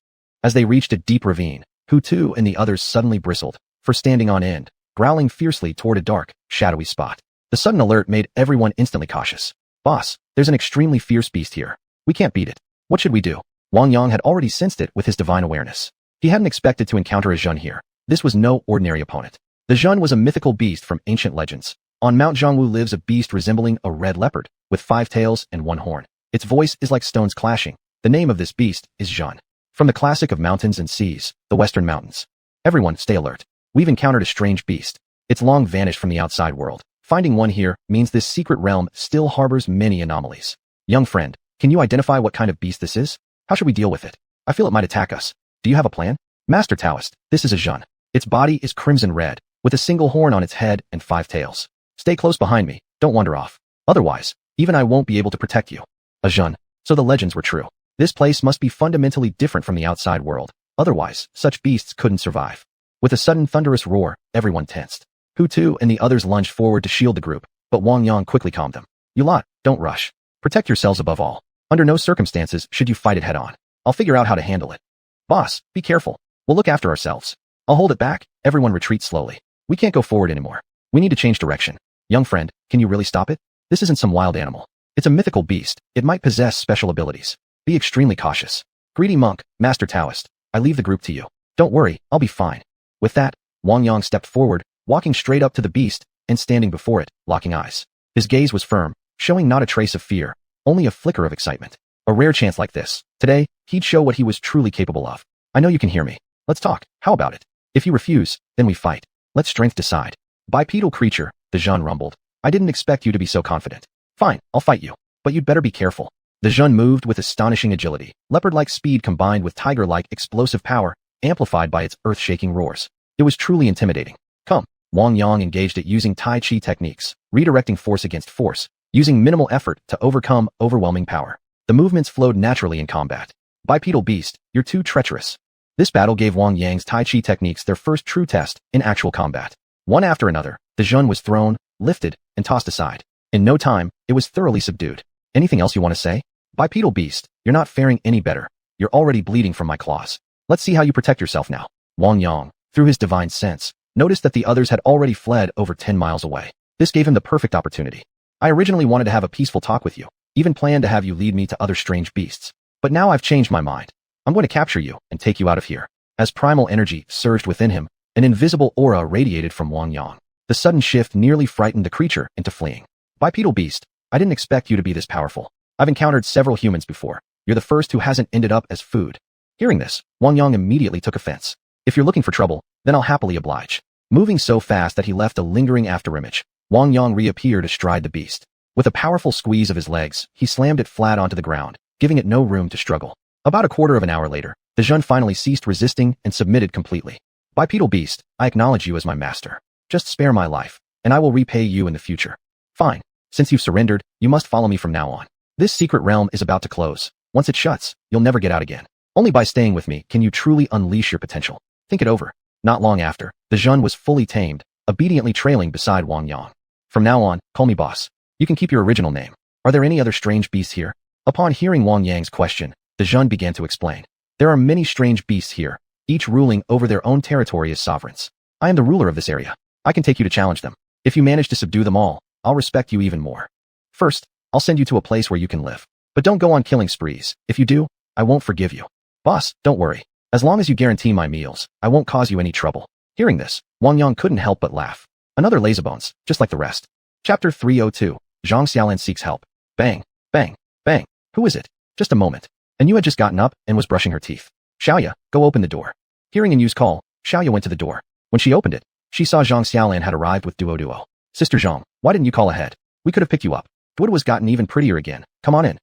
As they reached a deep ravine, Hu and the others suddenly bristled, for standing on end, growling fiercely toward a dark, shadowy spot. The sudden alert made everyone instantly cautious. Boss, there's an extremely fierce beast here. We can't beat it. What should we do? Wang Yang had already sensed it with his divine awareness. He hadn't expected to encounter a Xiuxian here. This was no ordinary opponent. The Xiuxian was a mythical beast from ancient legends. On Mount Zhongwu lives a beast resembling a red leopard, with 5 tails and 1 horn. Its voice is like stones clashing. The name of this beast is Xiuxian. From the classic of mountains and seas, the Western Mountains. Everyone, stay alert. We've encountered a strange beast. It's long vanished from the outside world. Finding one here means this secret realm still harbors many anomalies. Young friend, can you identify what kind of beast this is? How should we deal with it? I feel it might attack us. Do you have a plan? Master Taoist, this is a Xiuxian. Its body is crimson red, with a single horn on its head and 5 tails. Stay close behind me, don't wander off. Otherwise, even I won't be able to protect you. A Xiuxian. So the legends were true. This place must be fundamentally different from the outside world. Otherwise, such beasts couldn't survive. With a sudden thunderous roar, everyone tensed. Hu and the others lunged forward to shield the group, but Wang Yang quickly calmed them. You lot, don't rush. Protect yourselves above all. Under no circumstances should you fight it head on. I'll figure out how to handle it. Boss, be careful. We'll look after ourselves. I'll hold it back. Everyone retreat slowly. We can't go forward anymore. We need to change direction. Young friend, can you really stop it? This isn't some wild animal. It's a mythical beast. It might possess special abilities. Be extremely cautious. Greedy monk, Master Taoist, I leave the group to you. Don't worry, I'll be fine. With that, Wang Yang stepped forward, walking straight up to the beast and standing before it, locking eyes. His gaze was firm, showing not a trace of fear, only a flicker of excitement. A rare chance like this. Today, he'd show what he was truly capable of. I know you can hear me. Let's talk. How about it? If you refuse, then we fight. Let strength decide. Bipedal creature, the Xiuxian rumbled. I didn't expect you to be so confident. Fine, I'll fight you. But you'd better be careful. The Xiuxian moved with astonishing agility, leopard-like speed combined with tiger-like explosive power, amplified by its earth-shaking roars. It was truly intimidating. Come. Wang Yang engaged it using Tai Chi techniques, redirecting force against force, using minimal effort to overcome overwhelming power. The movements flowed naturally in combat. Bipedal beast, you're too treacherous. This battle gave Wang Yang's Tai Chi techniques their first true test in actual combat. One after another, the Xiuxian was thrown, lifted, and tossed aside. In no time, it was thoroughly subdued. Anything else you want to say? Bipedal beast, you're not faring any better. You're already bleeding from my claws. Let's see how you protect yourself now. Wang Yang, through his divine sense, noticed that the others had already fled over 10 miles away. This gave him the perfect opportunity. I originally wanted to have a peaceful talk with you, even planned to have you lead me to other strange beasts. But now I've changed my mind. I'm going to capture you and take you out of here. As primal energy surged within him, an invisible aura radiated from Wang Yang. The sudden shift nearly frightened the creature into fleeing. Bipedal beast, I didn't expect you to be this powerful. I've encountered several humans before. You're the first who hasn't ended up as food. Hearing this, Wang Yang immediately took offense. If you're looking for trouble, then I'll happily oblige. Moving so fast that he left a lingering afterimage, Wang Yang reappeared astride the beast. With a powerful squeeze of his legs, he slammed it flat onto the ground, giving it no room to struggle. About a quarter of an hour later, the Xiuxian finally ceased resisting and submitted completely. Bipedal beast, I acknowledge you as my master. Just spare my life, and I will repay you in the future. Fine. Since you've surrendered, you must follow me from now on. This secret realm is about to close. Once it shuts, you'll never get out again. Only by staying with me can you truly unleash your potential. Think it over. Not long after, the Xiuxian was fully tamed, obediently trailing beside Wang Yang. From now on, call me boss. You can keep your original name. Are there any other strange beasts here? Upon hearing Wang Yang's question, the Xiuxian began to explain. There are many strange beasts here, each ruling over their own territory as sovereigns. I am the ruler of this area. I can take you to challenge them. If you manage to subdue them all, I'll respect you even more. First, I'll send you to a place where you can live. But don't go on killing sprees. If you do, I won't forgive you. Boss, don't worry. As long as you guarantee my meals, I won't cause you any trouble. Hearing this, Wang Yang couldn't help but laugh. Another lazybones, just like the rest. Chapter 302, Xiuxian seeks help. Bang, bang, bang. Who is it? Just a moment. And you had just gotten up and was brushing her teeth. Xiaoya, go open the door. Hearing Yu's call, Xiaoya went to the door. When she opened it, she saw Zhang Xiaolan had arrived with Duo. Sister Zhang, why didn't you call ahead? We could have picked you up. Duo was gotten even prettier again. Come on in.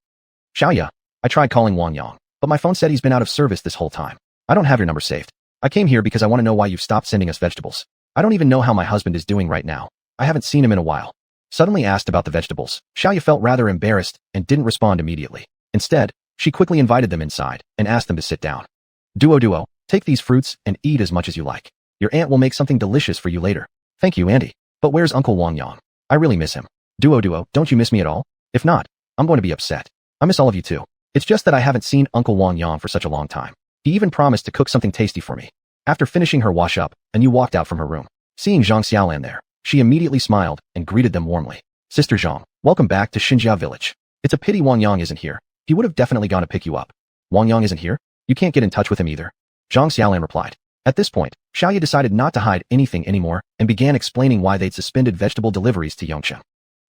Xiaoya, I tried calling Wang Yang, but my phone said he's been out of service this whole time. I don't have your number saved. I came here because I want to know why you've stopped sending us vegetables. I don't even know how my husband is doing right now. I haven't seen him in a while. Suddenly asked about the vegetables, Xiaoya felt rather embarrassed and didn't respond immediately. Instead, she quickly invited them inside and asked them to sit down. Duo, take these fruits and eat as much as you like. Your aunt will make something delicious for you later. Thank you, Auntie. But where's Uncle Wang Yang? I really miss him. Duo, don't you miss me at all? If not, I'm going to be upset. I miss all of you too. It's just that I haven't seen Uncle Wang Yang for such a long time. He even promised to cook something tasty for me. After finishing her wash-up, Anu walked out from her room. Seeing Zhang Xiaolan there, she immediately smiled and greeted them warmly. Sister Zhang, welcome back to Xinjia village. It's a pity Wang Yang isn't here. He would have definitely gone to pick you up. Wang Yang isn't here? You can't get in touch with him either. Zhang Xiaolan replied. At this point, Xiaoya decided not to hide anything anymore and began explaining why they'd suspended vegetable deliveries to xiuxian.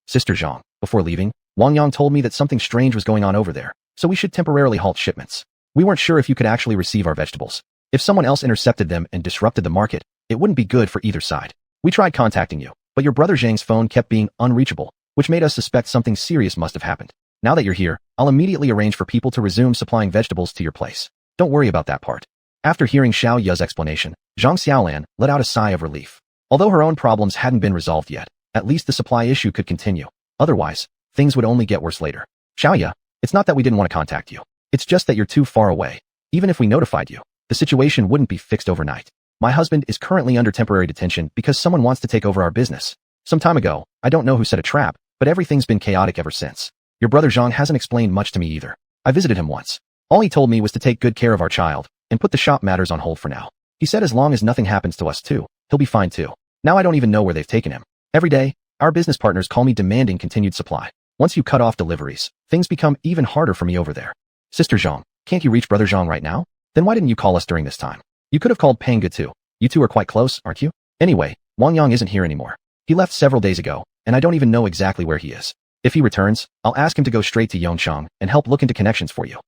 Sister Zhang, before leaving, Wang Yang told me that something strange was going on over there, so we should temporarily halt shipments. We weren't sure if you could actually receive our vegetables. If someone else intercepted them and disrupted the market, it wouldn't be good for either side. We tried contacting you, but your brother Zhang's phone kept being unreachable, which made us suspect something serious must have happened. Now that you're here, I'll immediately arrange for people to resume supplying vegetables to your place. Don't worry about that part. After hearing Xiaoya's explanation, Zhang Xiaolan let out a sigh of relief. Although her own problems hadn't been resolved yet, at least the supply issue could continue. Otherwise, things would only get worse later. Xiaoya, it's not that we didn't want to contact you. It's just that you're too far away. Even if we notified you, the situation wouldn't be fixed overnight. My husband is currently under temporary detention because someone wants to take over our business. Some time ago, I don't know who set a trap, but everything's been chaotic ever since. Your brother Zhang hasn't explained much to me either. I visited him once. All he told me was to take good care of our child and put the shop matters on hold for now. He said as long as nothing happens to us too, he'll be fine too. Now I don't even know where they've taken him. Every day, our business partners call me demanding continued supply. Once you cut off deliveries, things become even harder for me over there. Sister Zhang, can't you reach brother Zhang right now? Then why didn't you call us during this time? You could have called Panga too. You two are quite close, aren't you? Anyway, Wang Yang isn't here anymore. He left several days ago, and I don't even know exactly where he is. If he returns, I'll ask him to go straight to Yongchang and help look into connections for you.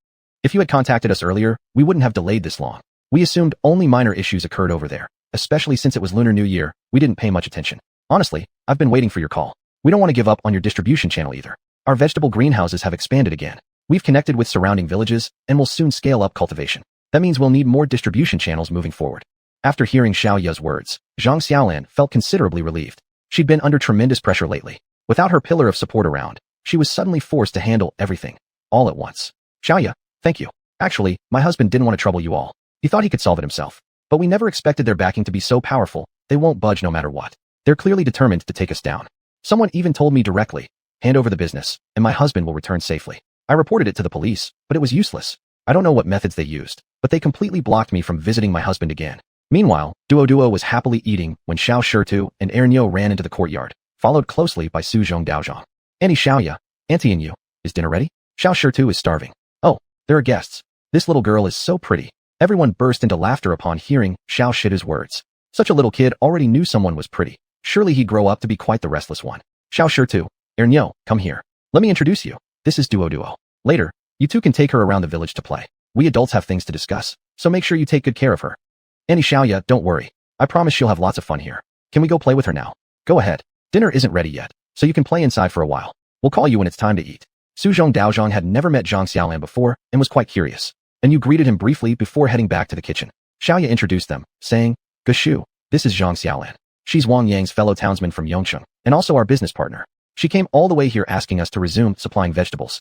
If you had contacted us earlier, we wouldn't have delayed this long. We assumed only minor issues occurred over there, especially since it was Lunar New Year. We didn't pay much attention. Honestly, I've been waiting for your call. We don't want to give up on your distribution channel either. Our vegetable greenhouses have expanded again. We've connected with surrounding villages and will soon scale up cultivation. That means we'll need more distribution channels moving forward. After hearing Xiaoya's words, Zhang Xiaolan felt considerably relieved. She'd been under tremendous pressure lately. Without her pillar of support around, she was suddenly forced to handle everything, all at once. Xiaoya, thank you. Actually, my husband didn't want to trouble you all. He thought he could solve it himself. But we never expected their backing to be so powerful. They won't budge no matter what. They're clearly determined to take us down. Someone even told me directly, hand over the business, and my husband will return safely. I reported it to the police, but it was useless. I don't know what methods they used, but they completely blocked me from visiting my husband again. Meanwhile, Duo was happily eating when Xiao Shirtu and Ernyo ran into the courtyard, followed closely by Su Zhong Daozhong. Auntie Xiaoya, Auntie and you, is dinner ready? Xiao Shirtu is starving. Oh, there are guests. This little girl is so pretty. Everyone burst into laughter upon hearing Xiao Shitu's words. Such a little kid already knew someone was pretty. Surely he'd grow up to be quite the restless one. Xiao Shirtu, Ernyo, come here. Let me introduce you. This is Duo. Later, you two can take her around the village to play. We adults have things to discuss, so make sure you take good care of her. Auntie Xiaoya, don't worry. I promise she'll have lots of fun here. Can we go play with her now? Go ahead. Dinner isn't ready yet, so you can play inside for a while. We'll call you when it's time to eat. Su Zhong Daozhong had never met Zhang Xiaolan before and was quite curious. And you greeted him briefly before heading back to the kitchen. Xiaoya introduced them, saying, Gushu, this is Zhang Xiaolan. She's Wang Yang's fellow townsman from Yongcheng, and also our business partner. She came all the way here asking us to resume supplying vegetables.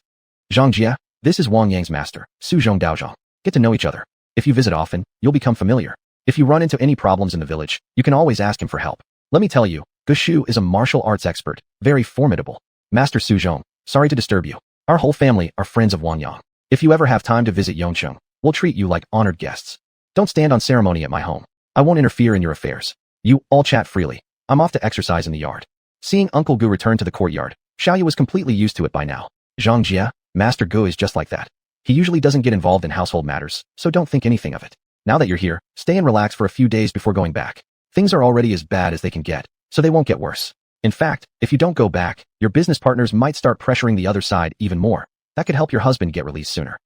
Zhang Jia, this is Wang Yang's master, Su Zhong Daozhong. Get to know each other. If you visit often, you'll become familiar. If you run into any problems in the village, you can always ask him for help. Let me tell you, Gushu is a martial arts expert, very formidable. Master Su Zhong, sorry to disturb you. Our whole family are friends of Wang Yang. If you ever have time to visit Yongcheng, we'll treat you like honored guests. Don't stand on ceremony at my home. I won't interfere in your affairs. You all chat freely. I'm off to exercise in the yard. Seeing Uncle Gu return to the courtyard, Xiaoya was completely used to it by now. Zhang Jia, Master Gu is just like that. He usually doesn't get involved in household matters, so don't think anything of it. Now that you're here, stay and relax for a few days before going back. Things are already as bad as they can get, so they won't get worse. In fact, if you don't go back, your business partners might start pressuring the other side even more. That could help your husband get released sooner.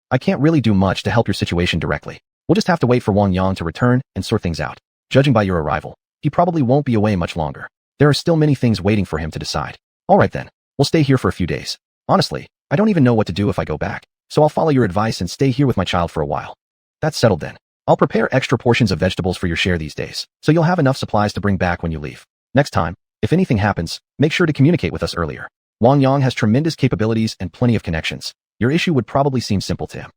I can't really do much to help your situation directly. We'll just have to wait for Wang Yang to return and sort things out. Judging by your arrival, he probably won't be away much longer. There are still many things waiting for him to decide. All right then, we'll stay here for a few days. Honestly, I don't even know what to do if I go back, so I'll follow your advice and stay here with my child for a while. That's settled then. I'll prepare extra portions of vegetables for your share these days, so you'll have enough supplies to bring back when you leave. Next time, if anything happens, make sure to communicate with us earlier. Wang Yang has tremendous capabilities and plenty of connections. Your issue would probably seem simple to him.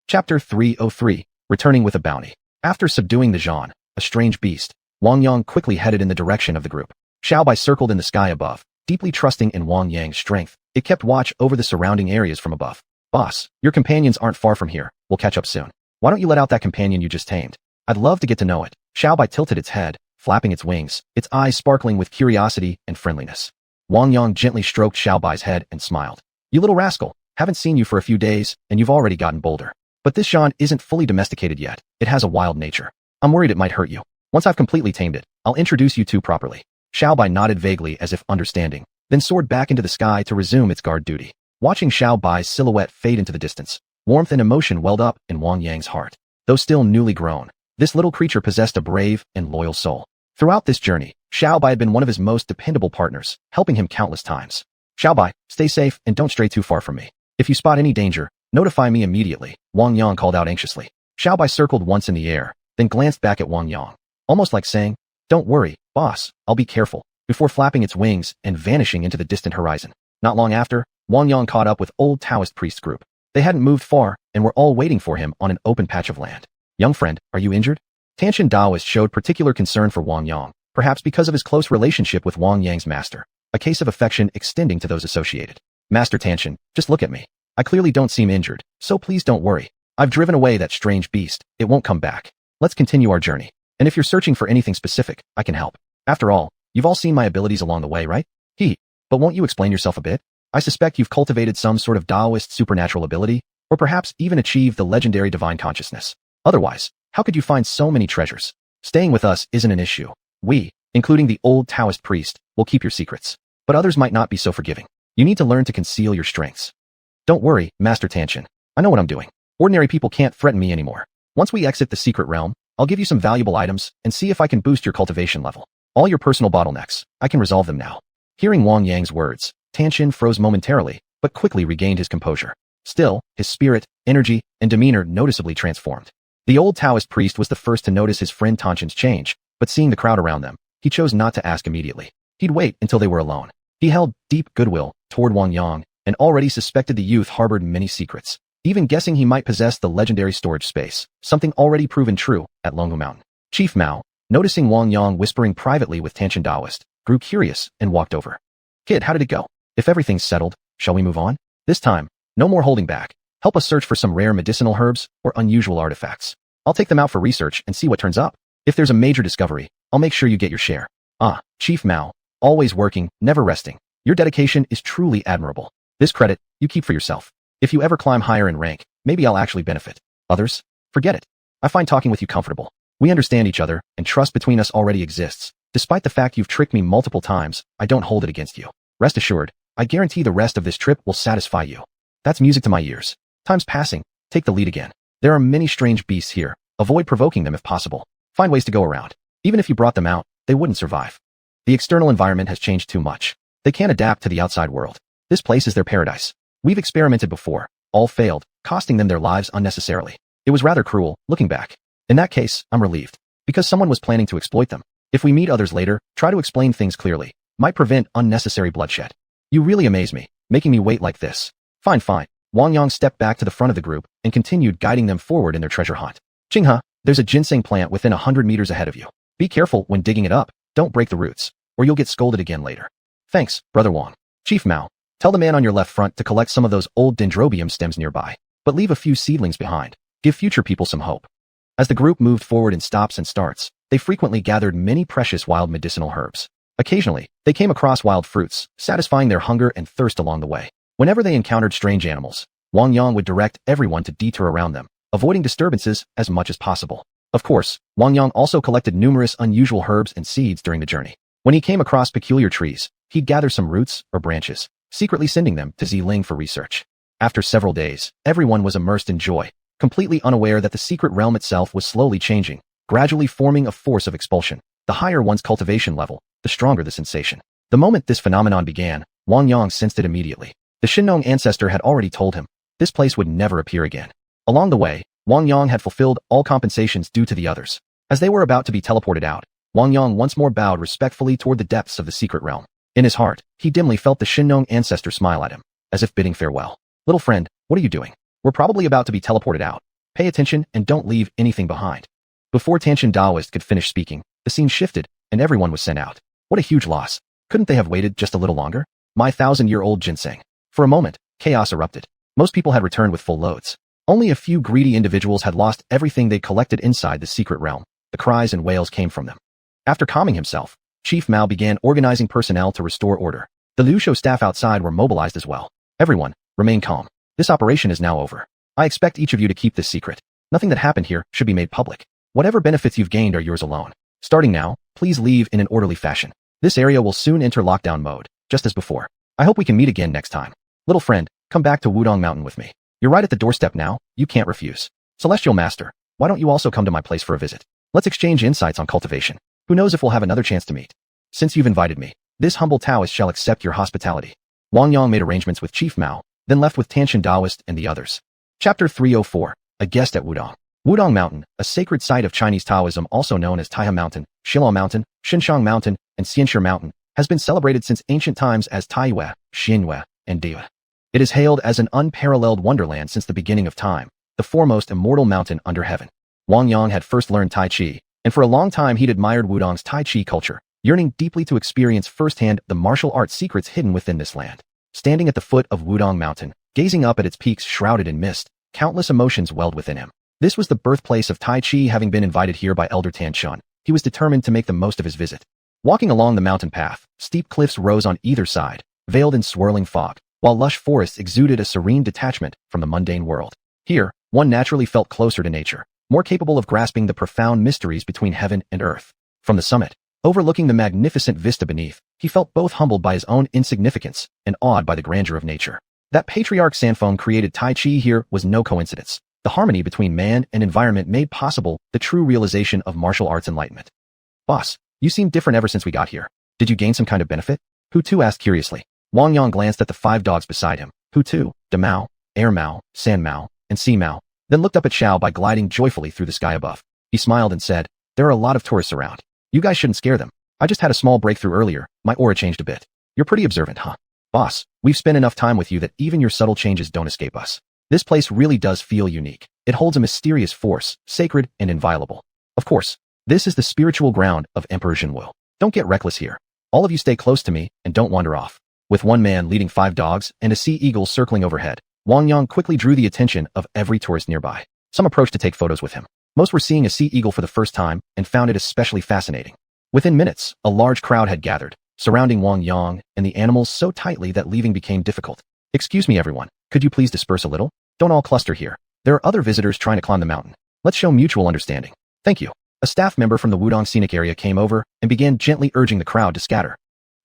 Chapter 303, Returning with a Bounty. After subduing the Xiuxian, a strange beast, Wang Yang quickly headed in the direction of the group. Xiaobai circled in the sky above, deeply trusting in Wang Yang's strength. It kept watch over the surrounding areas from above. Boss, your companions aren't far from here. We'll catch up soon. Why don't you let out that companion you just tamed? I'd love to get to know it. Xiaobai tilted its head, flapping its wings, its eyes sparkling with curiosity and friendliness. Wang Yang gently stroked Xiaobai's head and smiled. You little rascal, haven't seen you for a few days, and you've already gotten bolder. But this Xiuxian isn't fully domesticated yet. It has a wild nature. I'm worried it might hurt you. Once I've completely tamed it, I'll introduce you two properly. Xiaobai nodded vaguely as if understanding, then soared back into the sky to resume its guard duty. Watching Xiaobai's silhouette fade into the distance, warmth and emotion welled up in Wang Yang's heart. Though still newly grown, this little creature possessed a brave and loyal soul. Throughout this journey, Xiaobai had been one of his most dependable partners, helping him countless times. Xiaobai, stay safe and don't stray too far from me. If you spot any danger, notify me immediately, Wang Yang called out anxiously. Xiaobai circled once in the air, then glanced back at Wang Yang, almost like saying, don't worry, boss, I'll be careful, before flapping its wings and vanishing into the distant horizon. Not long after, Wang Yang caught up with old Taoist priest group. They hadn't moved far and were all waiting for him on an open patch of land. Young friend, are you injured? Tanshan Daoist showed particular concern for Wang Yang, perhaps because of his close relationship with Wang Yang's master, a case of affection extending to those associated. Master Tanshan, just look at me. I clearly don't seem injured, so please don't worry. I've driven away that strange beast. It won't come back. Let's continue our journey. And if you're searching for anything specific, I can help. After all, you've all seen my abilities along the way, right? But won't you explain yourself a bit? I suspect you've cultivated some sort of Taoist supernatural ability, or perhaps even achieved the legendary divine consciousness. Otherwise, how could you find so many treasures? Staying with us isn't an issue. We, including the old Taoist priest, will keep your secrets. But others might not be so forgiving. You need to learn to conceal your strengths. Don't worry, Master Tanshan. I know what I'm doing. Ordinary people can't threaten me anymore. Once we exit the secret realm, I'll give you some valuable items and see if I can boost your cultivation level. All your personal bottlenecks, I can resolve them now. Hearing Wang Yang's words, Tanshan froze momentarily, but quickly regained his composure. Still, his spirit, energy, and demeanor noticeably transformed. The old Taoist priest was the first to notice his friend Tanshan's change, but seeing the crowd around them, he chose not to ask immediately. He'd wait until they were alone. He held deep goodwill toward Wang Yang and already suspected the youth harbored many secrets, even guessing he might possess the legendary storage space, something already proven true at Longhu Mountain. Chief Mao, noticing Wang Yang whispering privately with Tanshan Daoist, grew curious and walked over. Kid, how did it go? If everything's settled, shall we move on? This time, no more holding back. Help us search for some rare medicinal herbs or unusual artifacts. I'll take them out for research and see what turns up. If there's a major discovery, I'll make sure you get your share. Ah, Chief Mao, always working, never resting. Your dedication is truly admirable. This credit, you keep for yourself. If you ever climb higher in rank, maybe I'll actually benefit. Others? Forget it. I find talking with you comfortable. We understand each other, and trust between us already exists. Despite the fact you've tricked me multiple times, I don't hold it against you. Rest assured, I guarantee the rest of this trip will satisfy you. That's music to my ears. Time's passing. Take the lead again. There are many strange beasts here. Avoid provoking them if possible. Find ways to go around. Even if you brought them out, they wouldn't survive. The external environment has changed too much. They can't adapt to the outside world. This place is their paradise. We've experimented before. All failed, costing them their lives unnecessarily. It was rather cruel, looking back. In that case, I'm relieved. Because someone was planning to exploit them. If we meet others later, try to explain things clearly. Might prevent unnecessary bloodshed. You really amaze me, making me wait like this. Fine. Wang Yang stepped back to the front of the group and continued guiding them forward in their treasure hunt. Qinghe, there's a ginseng plant within 100 meters ahead of you. Be careful when digging it up. Don't break the roots, or you'll get scolded again later. Thanks, Brother Wang. Chief Mao, tell the man on your left front to collect some of those old dendrobium stems nearby, but leave a few seedlings behind. Give future people some hope. As the group moved forward in stops and starts, they frequently gathered many precious wild medicinal herbs. Occasionally, they came across wild fruits, satisfying their hunger and thirst along the way. Whenever they encountered strange animals, Wang Yang would direct everyone to detour around them, avoiding disturbances as much as possible. Of course, Wang Yang also collected numerous unusual herbs and seeds during the journey. When he came across peculiar trees, he'd gather some roots or branches, secretly sending them to Ziling for research. After several days, everyone was immersed in joy, completely unaware that the secret realm itself was slowly changing, gradually forming a force of expulsion. The higher one's cultivation level, the stronger the sensation. The moment this phenomenon began, Wang Yang sensed it immediately. The Xinnong ancestor had already told him this place would never appear again. Along the way, Wang Yang had fulfilled all compensations due to the others. As they were about to be teleported out, Wang Yang once more bowed respectfully toward the depths of the secret realm. In his heart, he dimly felt the Xinnong ancestor smile at him, as if bidding farewell. Little friend, what are you doing? We're probably about to be teleported out. Pay attention and don't leave anything behind. Before Tanshan Daoist could finish speaking, the scene shifted, and everyone was sent out. What a huge loss. Couldn't they have waited just a little longer? My 1,000-year-old ginseng. For a moment, chaos erupted. Most people had returned with full loads. Only a few greedy individuals had lost everything they collected inside the secret realm. The cries and wails came from them. After calming himself, Chief Mao began organizing personnel to restore order. The Liu staff outside were mobilized as well. Everyone, remain calm. This operation is now over. I expect each of you to keep this secret. Nothing that happened here should be made public. Whatever benefits you've gained are yours alone. Starting now, please leave in an orderly fashion. This area will soon enter lockdown mode, just as before. I hope we can meet again next time. Little friend, come back to Wudong Mountain with me. You're right at the doorstep now, you can't refuse. Celestial Master, why don't you also come to my place for a visit? Let's exchange insights on cultivation. Who knows if we'll have another chance to meet. Since you've invited me, this humble Taoist shall accept your hospitality. Wang Yang made arrangements with Chief Mao, then left with Tanshan Daoist and the others. Chapter 304, A Guest at Wudong. Wudong Mountain, a sacred site of Chinese Taoism also known as Taihe Mountain, Shilong Mountain, Xinshang Mountain, and Xianxia Mountain, has been celebrated since ancient times as Taiyue, Xinyue, and Diyue. It is hailed as an unparalleled wonderland since the beginning of time, the foremost immortal mountain under heaven. Wang Yang had first learned Tai Chi, and for a long time he'd admired Wudong's Tai Chi culture, yearning deeply to experience firsthand the martial arts secrets hidden within this land. Standing at the foot of Wudong Mountain, gazing up at its peaks shrouded in mist, countless emotions welled within him. This was the birthplace of Tai Chi. Having been invited here by Elder Tan Shun, he was determined to make the most of his visit. Walking along the mountain path, steep cliffs rose on either side, veiled in swirling fog, while lush forests exuded a serene detachment from the mundane world. Here, one naturally felt closer to nature, more capable of grasping the profound mysteries between heaven and earth. From the summit, overlooking the magnificent vista beneath, he felt both humbled by his own insignificance and awed by the grandeur of nature. That Patriarch Sanfeng created Tai Chi here was no coincidence. The harmony between man and environment made possible the true realization of martial arts enlightenment. Boss, you seem different ever since we got here. Did you gain some kind of benefit? Hu Tu asked curiously. Wang Yang glanced at the 5 dogs beside him, Hu Tu, De Mao, Air Mao, San Mao, and Sea Mao, then looked up at Xiao Bai gliding joyfully through the sky above. He smiled and said, there are a lot of tourists around. You guys shouldn't scare them. I just had a small breakthrough earlier, my aura changed a bit. You're pretty observant, huh? Boss, we've spent enough time with you that even your subtle changes don't escape us. This place really does feel unique. It holds a mysterious force, sacred and inviolable. Of course, this is the spiritual ground of Emperor Zhenwu. Don't get reckless here. All of you stay close to me and don't wander off. With one man leading 5 dogs and a sea eagle circling overhead, Wang Yang quickly drew the attention of every tourist nearby. Some approached to take photos with him. Most were seeing a sea eagle for the first time and found it especially fascinating. Within minutes, a large crowd had gathered, surrounding Wang Yang and the animals so tightly that leaving became difficult. Excuse me everyone, could you please disperse a little? Don't all cluster here. There are other visitors trying to climb the mountain. Let's show mutual understanding. Thank you. A staff member from the Wudong scenic area came over and began gently urging the crowd to scatter.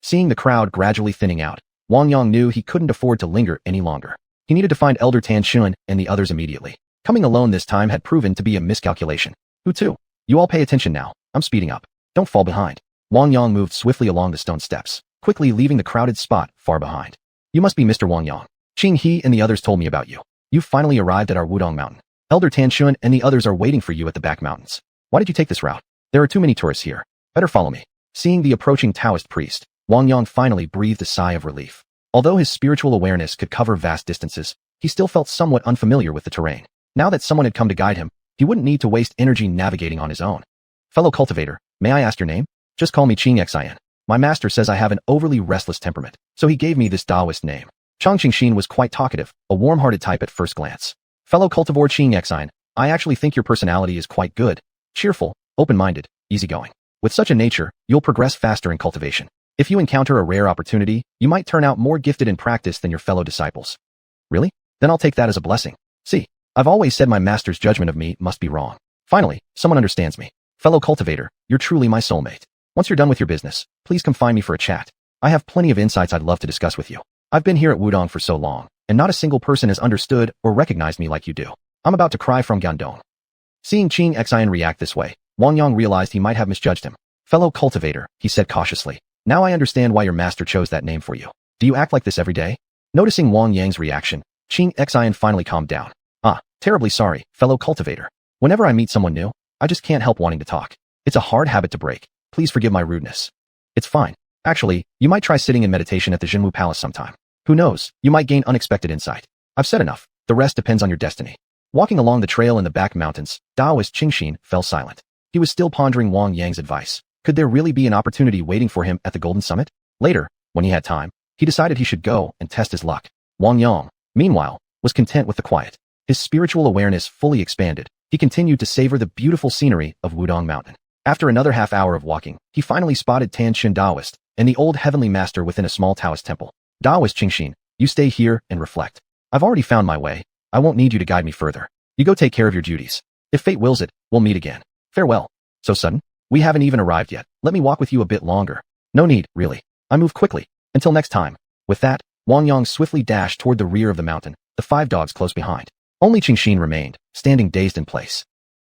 Seeing the crowd gradually thinning out, Wang Yang knew he couldn't afford to linger any longer. He needed to find Elder Tan Shun and the others immediately. Coming alone this time had proven to be a miscalculation. Hu Tu, you all pay attention now. I'm speeding up. Don't fall behind. Wang Yang moved swiftly along the stone steps, quickly leaving the crowded spot far behind. You must be Mr. Wang Yang. Qing He and the others told me about you. You've finally arrived at our Wudong Mountain. Elder Tan Shun and the others are waiting for you at the back mountains. Why did you take this route? There are too many tourists here. Better follow me. Seeing the approaching Taoist priest, Wang Yang finally breathed a sigh of relief. Although his spiritual awareness could cover vast distances, he still felt somewhat unfamiliar with the terrain. Now that someone had come to guide him, he wouldn't need to waste energy navigating on his own. Fellow cultivator, may I ask your name? Just call me xiuxian. My master says I have an overly restless temperament, so he gave me this Taoist name. Chang Qingxin was quite talkative, a warm-hearted type at first glance. Fellow cultivore xiuxian, I actually think your personality is quite good. Cheerful, open-minded, easygoing. With such a nature, you'll progress faster in cultivation. If you encounter a rare opportunity, you might turn out more gifted in practice than your fellow disciples. Really? Then I'll take that as a blessing. See, I've always said my master's judgment of me must be wrong. Finally, someone understands me. Fellow cultivator, you're truly my soulmate. Once you're done with your business, please come find me for a chat. I have plenty of insights I'd love to discuss with you. I've been here at Wudong for so long, and not a single person has understood or recognized me like you do. I'm about to cry from Guangdong. Seeing Xiuxian react this way, Wang Yang realized he might have misjudged him. Fellow cultivator, he said cautiously. Now I understand why your master chose that name for you. Do you act like this every day? Noticing Wang Yang's reaction, xiuxian finally calmed down. Terribly sorry, fellow cultivator. Whenever I meet someone new, I just can't help wanting to talk. It's a hard habit to break. Please forgive my rudeness. It's fine. Actually, you might try sitting in meditation at the Jinwu Palace sometime. Who knows, you might gain unexpected insight. I've said enough. The rest depends on your destiny. Walking along the trail in the back mountains, Taoist Xiuxian fell silent. He was still pondering Wang Yang's advice. Could there really be an opportunity waiting for him at the Golden Summit? Later, when he had time, he decided he should go and test his luck. Wang Yang, meanwhile, was content with the quiet. His spiritual awareness fully expanded. He continued to savor the beautiful scenery of Wudong Mountain. After another half hour of walking, he finally spotted Tanshin Taoist and the old heavenly master within a small Taoist temple. Taoist Xiuxian, you stay here and reflect. I've already found my way. I won't need you to guide me further. You go take care of your duties. If fate wills it, we'll meet again. Farewell. So sudden? We haven't even arrived yet. Let me walk with you a bit longer. No need, really. I move quickly. Until next time. With that, Wang Yang swiftly dashed toward the rear of the mountain, the 5 dogs close behind. Only Xiuxian remained, standing dazed in place.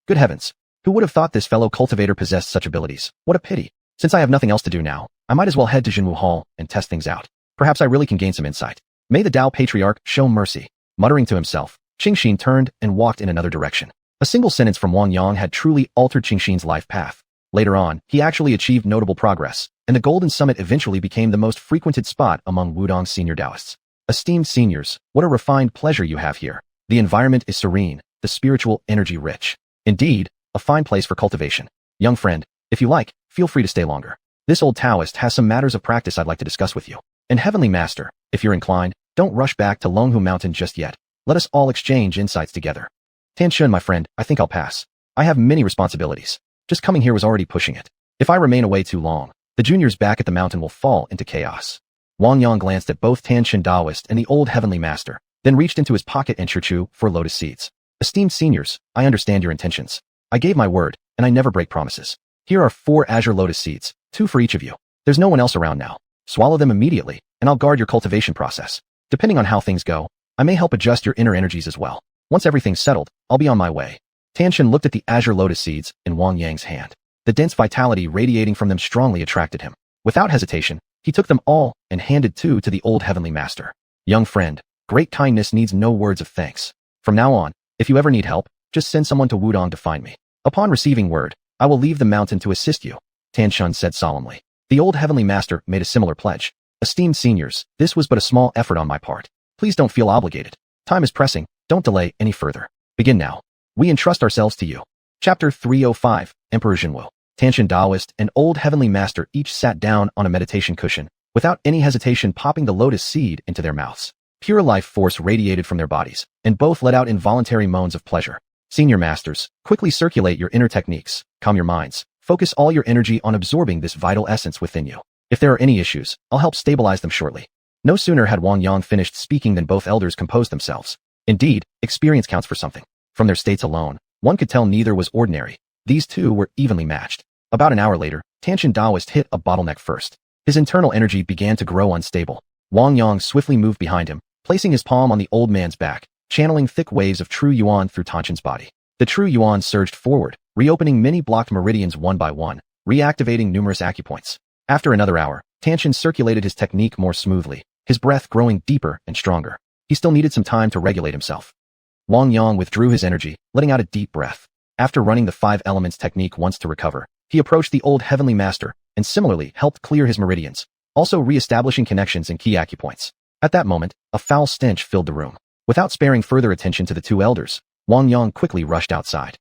Good heavens. Who would have thought this fellow cultivator possessed such abilities? What a pity. Since I have nothing else to do now, I might as well head to Jinwu Hall and test things out. Perhaps I really can gain some insight. May the Tao Patriarch show mercy. Muttering to himself, Xiuxian turned and walked in another direction. A single sentence from Wang Yang had truly altered Xiuxian's life path. Later on, he actually achieved notable progress, and the Golden Summit eventually became the most frequented spot among Wudong's senior Taoists. Esteemed seniors, what a refined pleasure you have here. The environment is serene, the spiritual energy rich. Indeed, a fine place for cultivation. Young friend, if you like, feel free to stay longer. This old Taoist has some matters of practice I'd like to discuss with you. And Heavenly Master, if you're inclined, don't rush back to Longhu Mountain just yet. Let us all exchange insights together. Tanshin, my friend, I think I'll pass. I have many responsibilities. Just coming here was already pushing it. If I remain away too long, the juniors back at the mountain will fall into chaos. Wang Yang glanced at both Tanshin Taoist and the old Heavenly Master, then reached into his pocket and xiuxian for lotus seeds. Esteemed seniors, I understand your intentions. I gave my word, and I never break promises. Here are 4 azure lotus seeds, 2 for each of you. There's no one else around now. Swallow them immediately, and I'll guard your cultivation process. Depending on how things go, I may help adjust your inner energies as well. Once everything's settled, I'll be on my way. Tanshin looked at the azure lotus seeds in Wang Yang's hand. The dense vitality radiating from them strongly attracted him. Without hesitation, he took them all and handed 2 to the old Heavenly Master. Young friend, great kindness needs no words of thanks. From now on, if you ever need help, just send someone to Wudong to find me. Upon receiving word, I will leave the mountain to assist you, Tanshin said solemnly. The old Heavenly Master made a similar pledge. Esteemed seniors, this was but a small effort on my part. Please don't feel obligated. Time is pressing, don't delay any further. Begin now. We entrust ourselves to you. Chapter 305, Emperor Jinwu. Tanshin Taoist and old Heavenly Master each sat down on a meditation cushion, without any hesitation popping the lotus seed into their mouths. Pure life force radiated from their bodies, and both let out involuntary moans of pleasure. Senior Masters, quickly circulate your inner techniques, calm your minds, focus all your energy on absorbing this vital essence within you. If there are any issues, I'll help stabilize them shortly. No sooner had Wang Yang finished speaking than both elders composed themselves. Indeed, experience counts for something. From their states alone, one could tell neither was ordinary. These 2 were evenly matched. About an hour later, Tanshin Taoist hit a bottleneck first. His internal energy began to grow unstable. Wang Yang swiftly moved behind him, placing his palm on the old man's back, channeling thick waves of true yuan through Tanshin's body. The true yuan surged forward, reopening many blocked meridians one by one, reactivating numerous acupoints. After another hour, Tanshin circulated his technique more smoothly, his breath growing deeper and stronger. He still needed some time to regulate himself. Wang Yang withdrew his energy, letting out a deep breath. After running the 5 elements technique once to recover, he approached the old Heavenly Master and similarly helped clear his meridians, also re-establishing connections and key acupoints. At that moment, a foul stench filled the room. Without sparing further attention to the 2 elders, Wang Yang quickly rushed outside.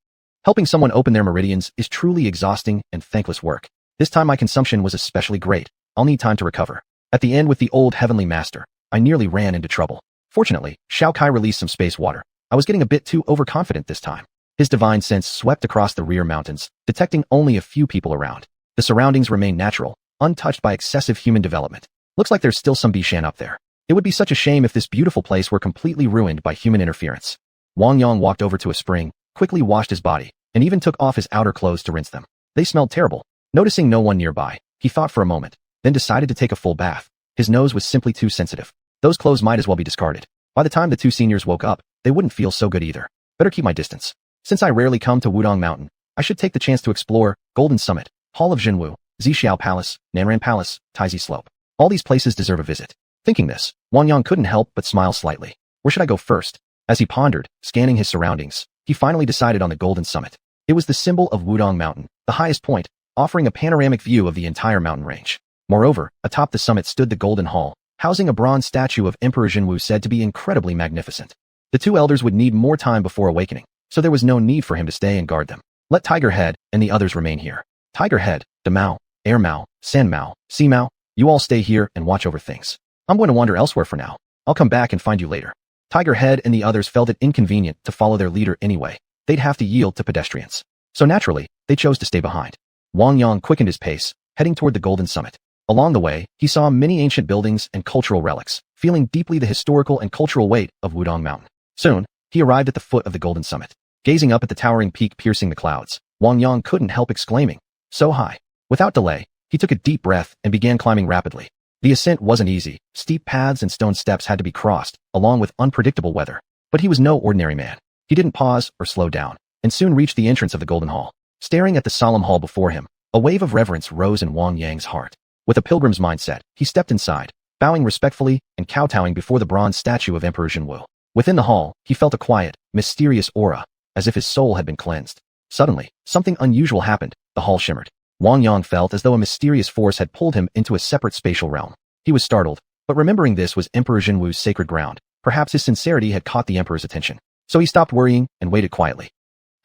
Helping someone open their meridians is truly exhausting and thankless work. This time my consumption was especially great. I'll need time to recover. At the end with the old Heavenly Master, I nearly ran into trouble. Fortunately, Shao Kai released some space water. I was getting a bit too overconfident this time. His divine sense swept across the rear mountains, detecting only a few people around. The surroundings remained natural, untouched by excessive human development. Looks like there's still some Bishan up there. It would be such a shame if this beautiful place were completely ruined by human interference. Wang Yang walked over to a spring, quickly washed his body, and even took off his outer clothes to rinse them. They smelled terrible. Noticing no one nearby, he thought for a moment, then decided to take a full bath. His nose was simply too sensitive. Those clothes might as well be discarded. By the time the 2 seniors woke up, they wouldn't feel so good either. Better keep my distance. Since I rarely come to Wudong Mountain, I should take the chance to explore Golden Summit, Hall of Jinwu, Xixiao Palace, Nanran Palace, Taizi Slope. All these places deserve a visit. Thinking this, Wang Yang couldn't help but smile slightly. Where should I go first? As he pondered, scanning his surroundings, he finally decided on the Golden Summit. It was the symbol of Wudong Mountain, the highest point, offering a panoramic view of the entire mountain range. Moreover, atop the summit stood the Golden Hall, housing a bronze statue of Emperor Jinwu said to be incredibly magnificent. The two elders would need more time before awakening, so there was no need for him to stay and guard them. Let Tiger Head and the others remain here. Tiger Head, Da Mao, Air Mao, San Mao, Sea Mao, you all stay here and watch over things. I'm going to wander elsewhere for now. I'll come back and find you later. Tiger Head and the others felt it inconvenient to follow their leader anyway. They'd have to yield to pedestrians. So naturally, they chose to stay behind. Wang Yang quickened his pace, heading toward the Golden Summit. Along the way, he saw many ancient buildings and cultural relics, feeling deeply the historical and cultural weight of Wudong Mountain. Soon, he arrived at the foot of the Golden Summit. Gazing up at the towering peak piercing the clouds, Wang Yang couldn't help exclaiming, "So high." Without delay, he took a deep breath and began climbing rapidly. The ascent wasn't easy. Steep paths and stone steps had to be crossed, along with unpredictable weather. But he was no ordinary man. He didn't pause or slow down, and soon reached the entrance of the Golden Hall. Staring at the solemn hall before him, a wave of reverence rose in Wang Yang's heart. With a pilgrim's mindset, he stepped inside, bowing respectfully and kowtowing before the bronze statue of Emperor Jinwu. Within the hall, he felt a quiet, mysterious aura, as if his soul had been cleansed. Suddenly, something unusual happened. The hall shimmered. Wang Yang felt as though a mysterious force had pulled him into a separate spatial realm. He was startled, but remembering this was Emperor Jinwu's sacred ground, perhaps his sincerity had caught the emperor's attention. So he stopped worrying and waited quietly.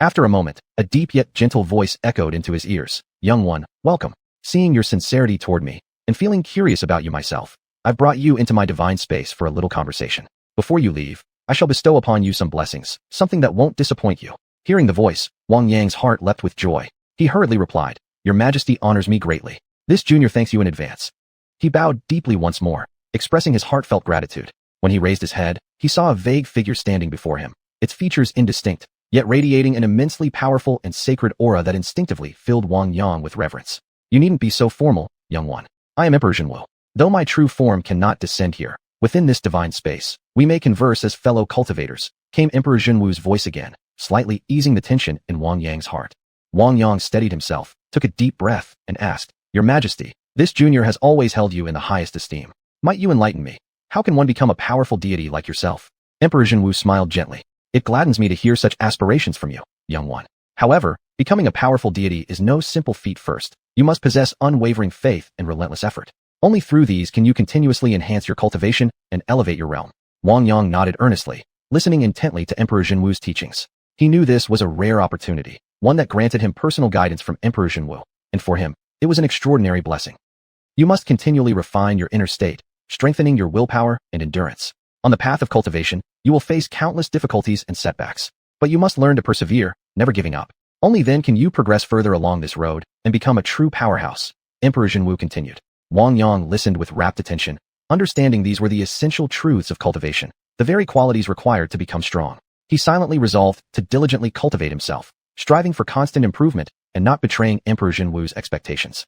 After a moment, a deep yet gentle voice echoed into his ears. "Young one, welcome. Seeing your sincerity toward me, and feeling curious about you myself, I've brought you into my divine space for a little conversation. Before you leave, I shall bestow upon you some blessings, something that won't disappoint you." Hearing the voice, Wang Yang's heart leapt with joy. He hurriedly replied, "Your Majesty honors me greatly. This junior thanks you in advance." He bowed deeply once more, expressing his heartfelt gratitude. When he raised his head, he saw a vague figure standing before him, its features indistinct, yet radiating an immensely powerful and sacred aura that instinctively filled Wang Yang with reverence. "You needn't be so formal, young one. I am Emperor Jinwu. Though my true form cannot descend here, within this divine space, we may converse as fellow cultivators," came Emperor Jinwu's voice again, slightly easing the tension in Wang Yang's heart. Wang Yang steadied himself, took a deep breath, and asked, "Your Majesty, this junior has always held you in the highest esteem. Might you enlighten me? How can one become a powerful deity like yourself?" Emperor Jinwu smiled gently. "It gladdens me to hear such aspirations from you, young one. However, becoming a powerful deity is no simple feat first. You must possess unwavering faith and relentless effort. Only through these can you continuously enhance your cultivation and elevate your realm." Wang Yang nodded earnestly, listening intently to Emperor Jinwu's teachings. He knew this was a rare opportunity, one that granted him personal guidance from Emperor Jinwu, and for him, it was an extraordinary blessing. You must continually refine your inner state, strengthening your willpower and endurance. On the path of cultivation, you will face countless difficulties and setbacks, but you must learn to persevere, never giving up. Only then can you progress further along this road and become a true powerhouse, Emperor Jinwu continued. Wang Yang listened with rapt attention, understanding these were the essential truths of cultivation, the very qualities required to become strong. He silently resolved to diligently cultivate himself, striving for constant improvement and not betraying Emperor Jinwu's expectations.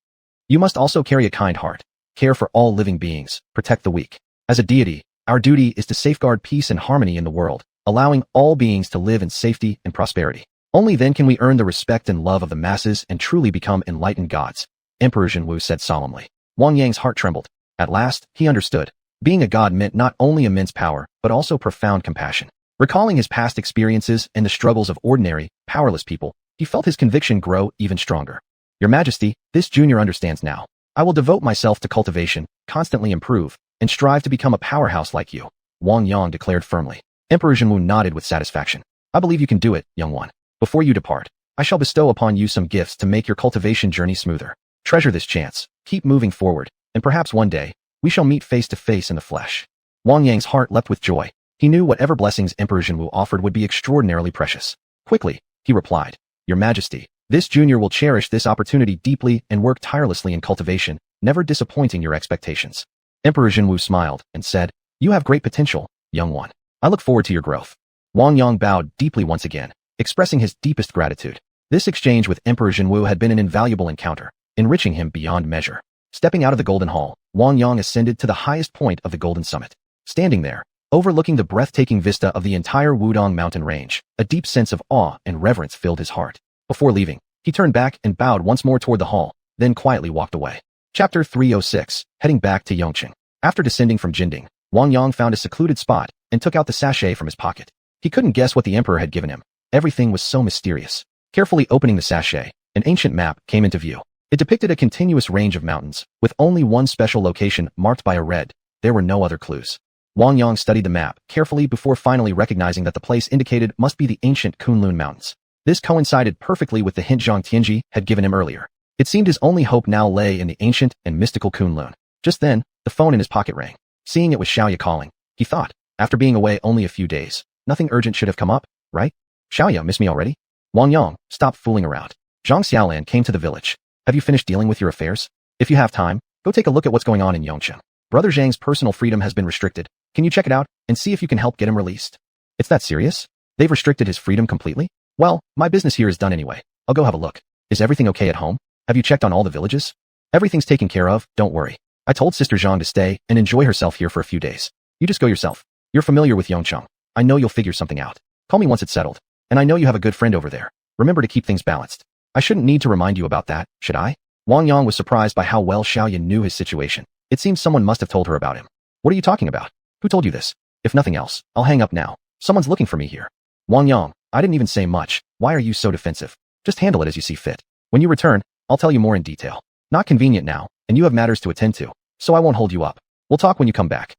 You must also carry a kind heart, care for all living beings, protect the weak. As a deity, our duty is to safeguard peace and harmony in the world, allowing all beings to live in safety and prosperity. Only then can we earn the respect and love of the masses and truly become enlightened gods, Emperor Jinwu said solemnly. Wang Yang's heart trembled. At last, he understood. Being a god meant not only immense power, but also profound compassion. Recalling his past experiences and the struggles of ordinary, powerless people, he felt his conviction grow even stronger. Your Majesty, this junior understands now. I will devote myself to cultivation, constantly improve, and strive to become a powerhouse like you, Wang Yang declared firmly. Emperor Jinwu nodded with satisfaction. I believe you can do it, young one. Before you depart, I shall bestow upon you some gifts to make your cultivation journey smoother. Treasure this chance, keep moving forward, and perhaps one day, we shall meet face to face in the flesh. Wang Yang's heart leapt with joy. He knew whatever blessings Emperor Jinwu offered would be extraordinarily precious. Quickly, he replied, Your Majesty, this junior will cherish this opportunity deeply and work tirelessly in cultivation, never disappointing your expectations. Emperor Jinwu smiled and said, You have great potential, young one. I look forward to your growth. Wang Yang bowed deeply once again, expressing his deepest gratitude. This exchange with Emperor Jinwu had been an invaluable encounter, enriching him beyond measure. Stepping out of the Golden Hall, Wang Yang ascended to the highest point of the Golden Summit. Standing there, overlooking the breathtaking vista of the entire Wudong mountain range, a deep sense of awe and reverence filled his heart. Before leaving, He turned back and bowed once more toward the hall, then quietly walked away. Chapter 306, Heading Back to Xiuxian. After descending from Jinding, Wang Yang found a secluded spot and took out the sachet from his pocket. He couldn't guess what the emperor had given him. Everything was so mysterious. Carefully opening the sachet, an ancient map came into view. It depicted a continuous range of mountains, with only one special location marked by a red. There were no other clues. Wang Yang studied the map carefully before finally recognizing that the place indicated must be the ancient Kunlun Mountains. This coincided perfectly with the hint Zhang Tianji had given him earlier. It seemed his only hope now lay in the ancient and mystical Kunlun. Just then, the phone in his pocket rang. Seeing it was Xiaoya calling, he thought, after being away only a few days, nothing urgent should have come up, right? Xiaoya, miss me already? Wang Yang, stop fooling around. Zhang Xiaolan came to the village. Have you finished dealing with your affairs? If you have time, go take a look at what's going on in Xiuxian. Brother Zhang's personal freedom has been restricted. Can you check it out and see if you can help get him released? It's that serious? They've restricted his freedom completely? Well, my business here is done anyway. I'll go have a look. Is everything okay at home? Have you checked on all the villages? Everything's taken care of, don't worry. I told Sister Zhang to stay and enjoy herself here for a few days. You just go yourself. You're familiar with Yongcheng. I know you'll figure something out. Call me once it's settled. And I know you have a good friend over there. Remember to keep things balanced. I shouldn't need to remind you about that, should I? Wang Yang was surprised by how well Xiaoyan knew his situation. It seems someone must have told her about him. What are you talking about? Who told you this? If nothing else, I'll hang up now. Someone's looking for me here. Wang Yang, I didn't even say much. Why are you so defensive? Just handle it as you see fit. When you return, I'll tell you more in detail. Not convenient now, and you have matters to attend to, so I won't hold you up. We'll talk when you come back.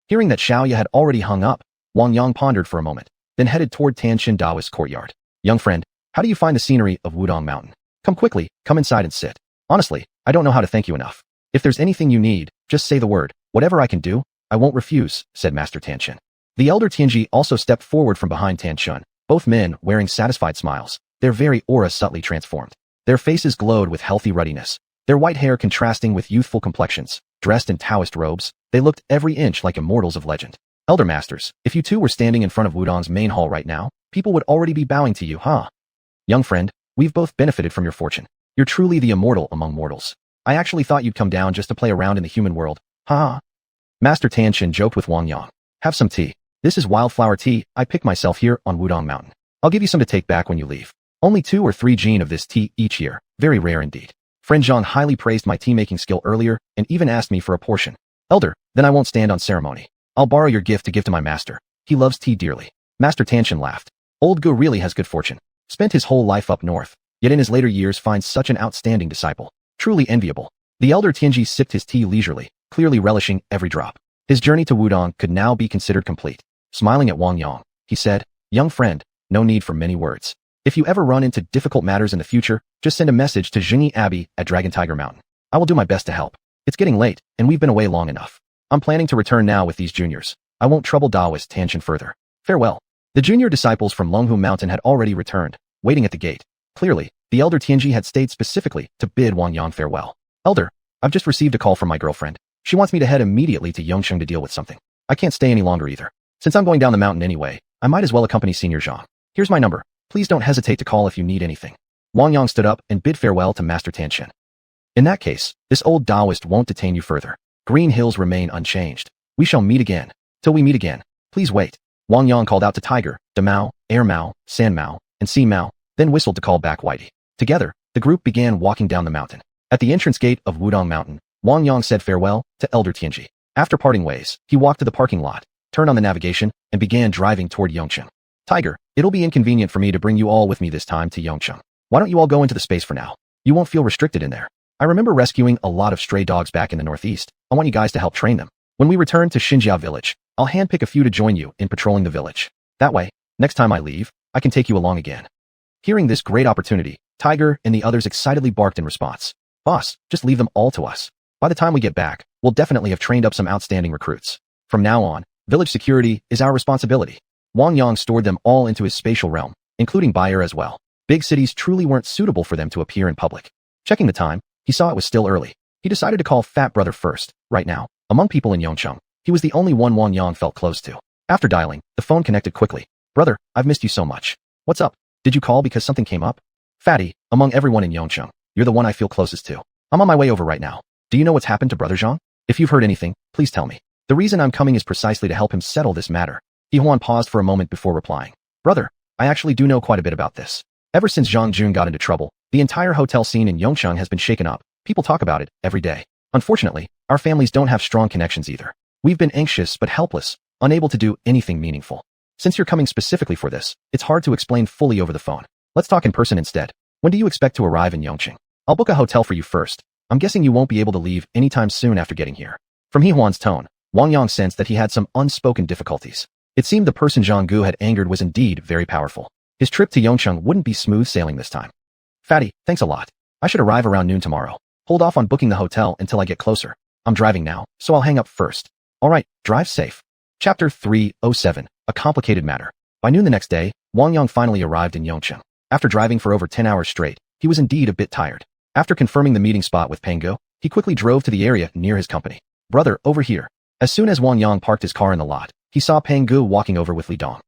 Hearing that Xiaoya had already hung up, Wang Yang pondered for a moment, then headed toward Tanshin Daoist courtyard. Young friend, how do you find the scenery of Wudong Mountain? Come quickly, come inside and sit. Honestly, I don't know how to thank you enough. If there's anything you need, just say the word. Whatever I can do, I won't refuse, said Master Tanshin. The elder Tianji also stepped forward from behind Tanshin, both men wearing satisfied smiles, their very aura subtly transformed. Their faces glowed with healthy ruddiness, their white hair contrasting with youthful complexions. Dressed in Taoist robes, they looked every inch like immortals of legend. Elder masters, if you two were standing in front of Wudong's main hall right now, people would already be bowing to you, huh? Young friend, we've both benefited from your fortune. You're truly the immortal among mortals. I actually thought you'd come down just to play around in the human world, ha. Master Tanshin joked with Wang Yang. Have some tea. This is wildflower tea I picked myself here on Wudong Mountain. I'll give you some to take back when you leave. Only 2 or 3 jin of this tea each year, very rare indeed. Friend Zhang highly praised my tea-making skill earlier and even asked me for a portion. Elder, then I won't stand on ceremony. I'll borrow your gift to give to my master. He loves tea dearly. Master Tanshin laughed. Old Gu really has good fortune. Spent his whole life up north, yet in his later years finds such an outstanding disciple. Truly enviable. The elder Tianji sipped his tea leisurely, clearly relishing every drop. His journey to Wudong could now be considered complete. Smiling at Wang Yang, he said, Young friend, no need for many words. If you ever run into difficult matters in the future, just send a message to Jingyi Abbey at Dragon Tiger Mountain. I will do my best to help. It's getting late, and we've been away long enough. I'm planning to return now with these juniors. I won't trouble Daoist Tanshin further. Farewell. The junior disciples from Longhu Mountain had already returned, waiting at the gate. Clearly, the elder Tianji had stayed specifically to bid Wang Yang farewell. Elder, I've just received a call from my girlfriend. She wants me to head immediately to Yongcheng to deal with something. I can't stay any longer either. Since I'm going down the mountain anyway, I might as well accompany Senior Zhang. Here's my number. Please don't hesitate to call if you need anything. Wang Yang stood up and bid farewell to Master Tanshin. In that case, this old Taoist won't detain you further. Green hills remain unchanged. We shall meet again. Till we meet again, please wait. Wang Yang called out to Tiger, Da Mao, Air Mao, San Mao, and Sea Mao, then whistled to call back Whitey. Together, the group began walking down the mountain. At the entrance gate of Wudong Mountain, Wang Yang said farewell to Elder Tianji. After parting ways, he walked to the parking lot, turned on the navigation, and began driving toward Yongcheng. Tiger, it'll be inconvenient for me to bring you all with me this time to Yongcheng. Why don't you all go into the space for now? You won't feel restricted in there. I remember rescuing a lot of stray dogs back in the northeast. I want you guys to help train them. When we return to Xinjia village, I'll handpick a few to join you in patrolling the village. That way, next time I leave, I can take you along again. Hearing this great opportunity, Tiger and the others excitedly barked in response. Boss, just leave them all to us. By the time we get back, we'll definitely have trained up some outstanding recruits. From now on, village security is our responsibility. Wang Yang stored them all into his spatial realm, including Bayer as well. Big cities truly weren't suitable for them to appear in public. Checking the time, he saw it was still early. He decided to call Fat Brother first. Right now, among people in Yongcheng, he was the only one Wang Yang felt close to. After dialing, the phone connected quickly. Brother, I've missed you so much. What's up? Did you call because something came up? Fatty, among everyone in Yongcheng, you're the one I feel closest to. I'm on my way over right now. Do you know what's happened to Brother Zhang? If you've heard anything, please tell me. The reason I'm coming is precisely to help him settle this matter. Yihuan paused for a moment before replying. Brother, I actually do know quite a bit about this. Ever since Zhang Jun got into trouble, The entire hotel scene in Yongcheng has been shaken up. People talk about it every day. Unfortunately, our families don't have strong connections either. We've been anxious but helpless, unable to do anything meaningful. Since you're coming specifically for this, it's hard to explain fully over the phone. Let's talk in person instead. When do you expect to arrive in Yongcheng? I'll book a hotel for you first. I'm guessing you won't be able to leave anytime soon after getting here. From He Huan's tone, Wang Yang sensed that he had some unspoken difficulties. It seemed the person Zhang Gu had angered was indeed very powerful. His trip to Yongcheng wouldn't be smooth sailing this time. Fatty, thanks a lot. I should arrive around noon tomorrow. Hold off on booking the hotel until I get closer. I'm driving now, so I'll hang up first. Alright, drive safe. Chapter 307, A Complicated Matter. By noon the next day, Wang Yang finally arrived in Yongcheng. After driving for over 10 hours straight, he was indeed a bit tired. After confirming the meeting spot with Peng Gu, he quickly drove to the area near his company. Brother, over here. As soon as Wang Yang parked his car in the lot, he saw Peng Gu walking over with Li Dong.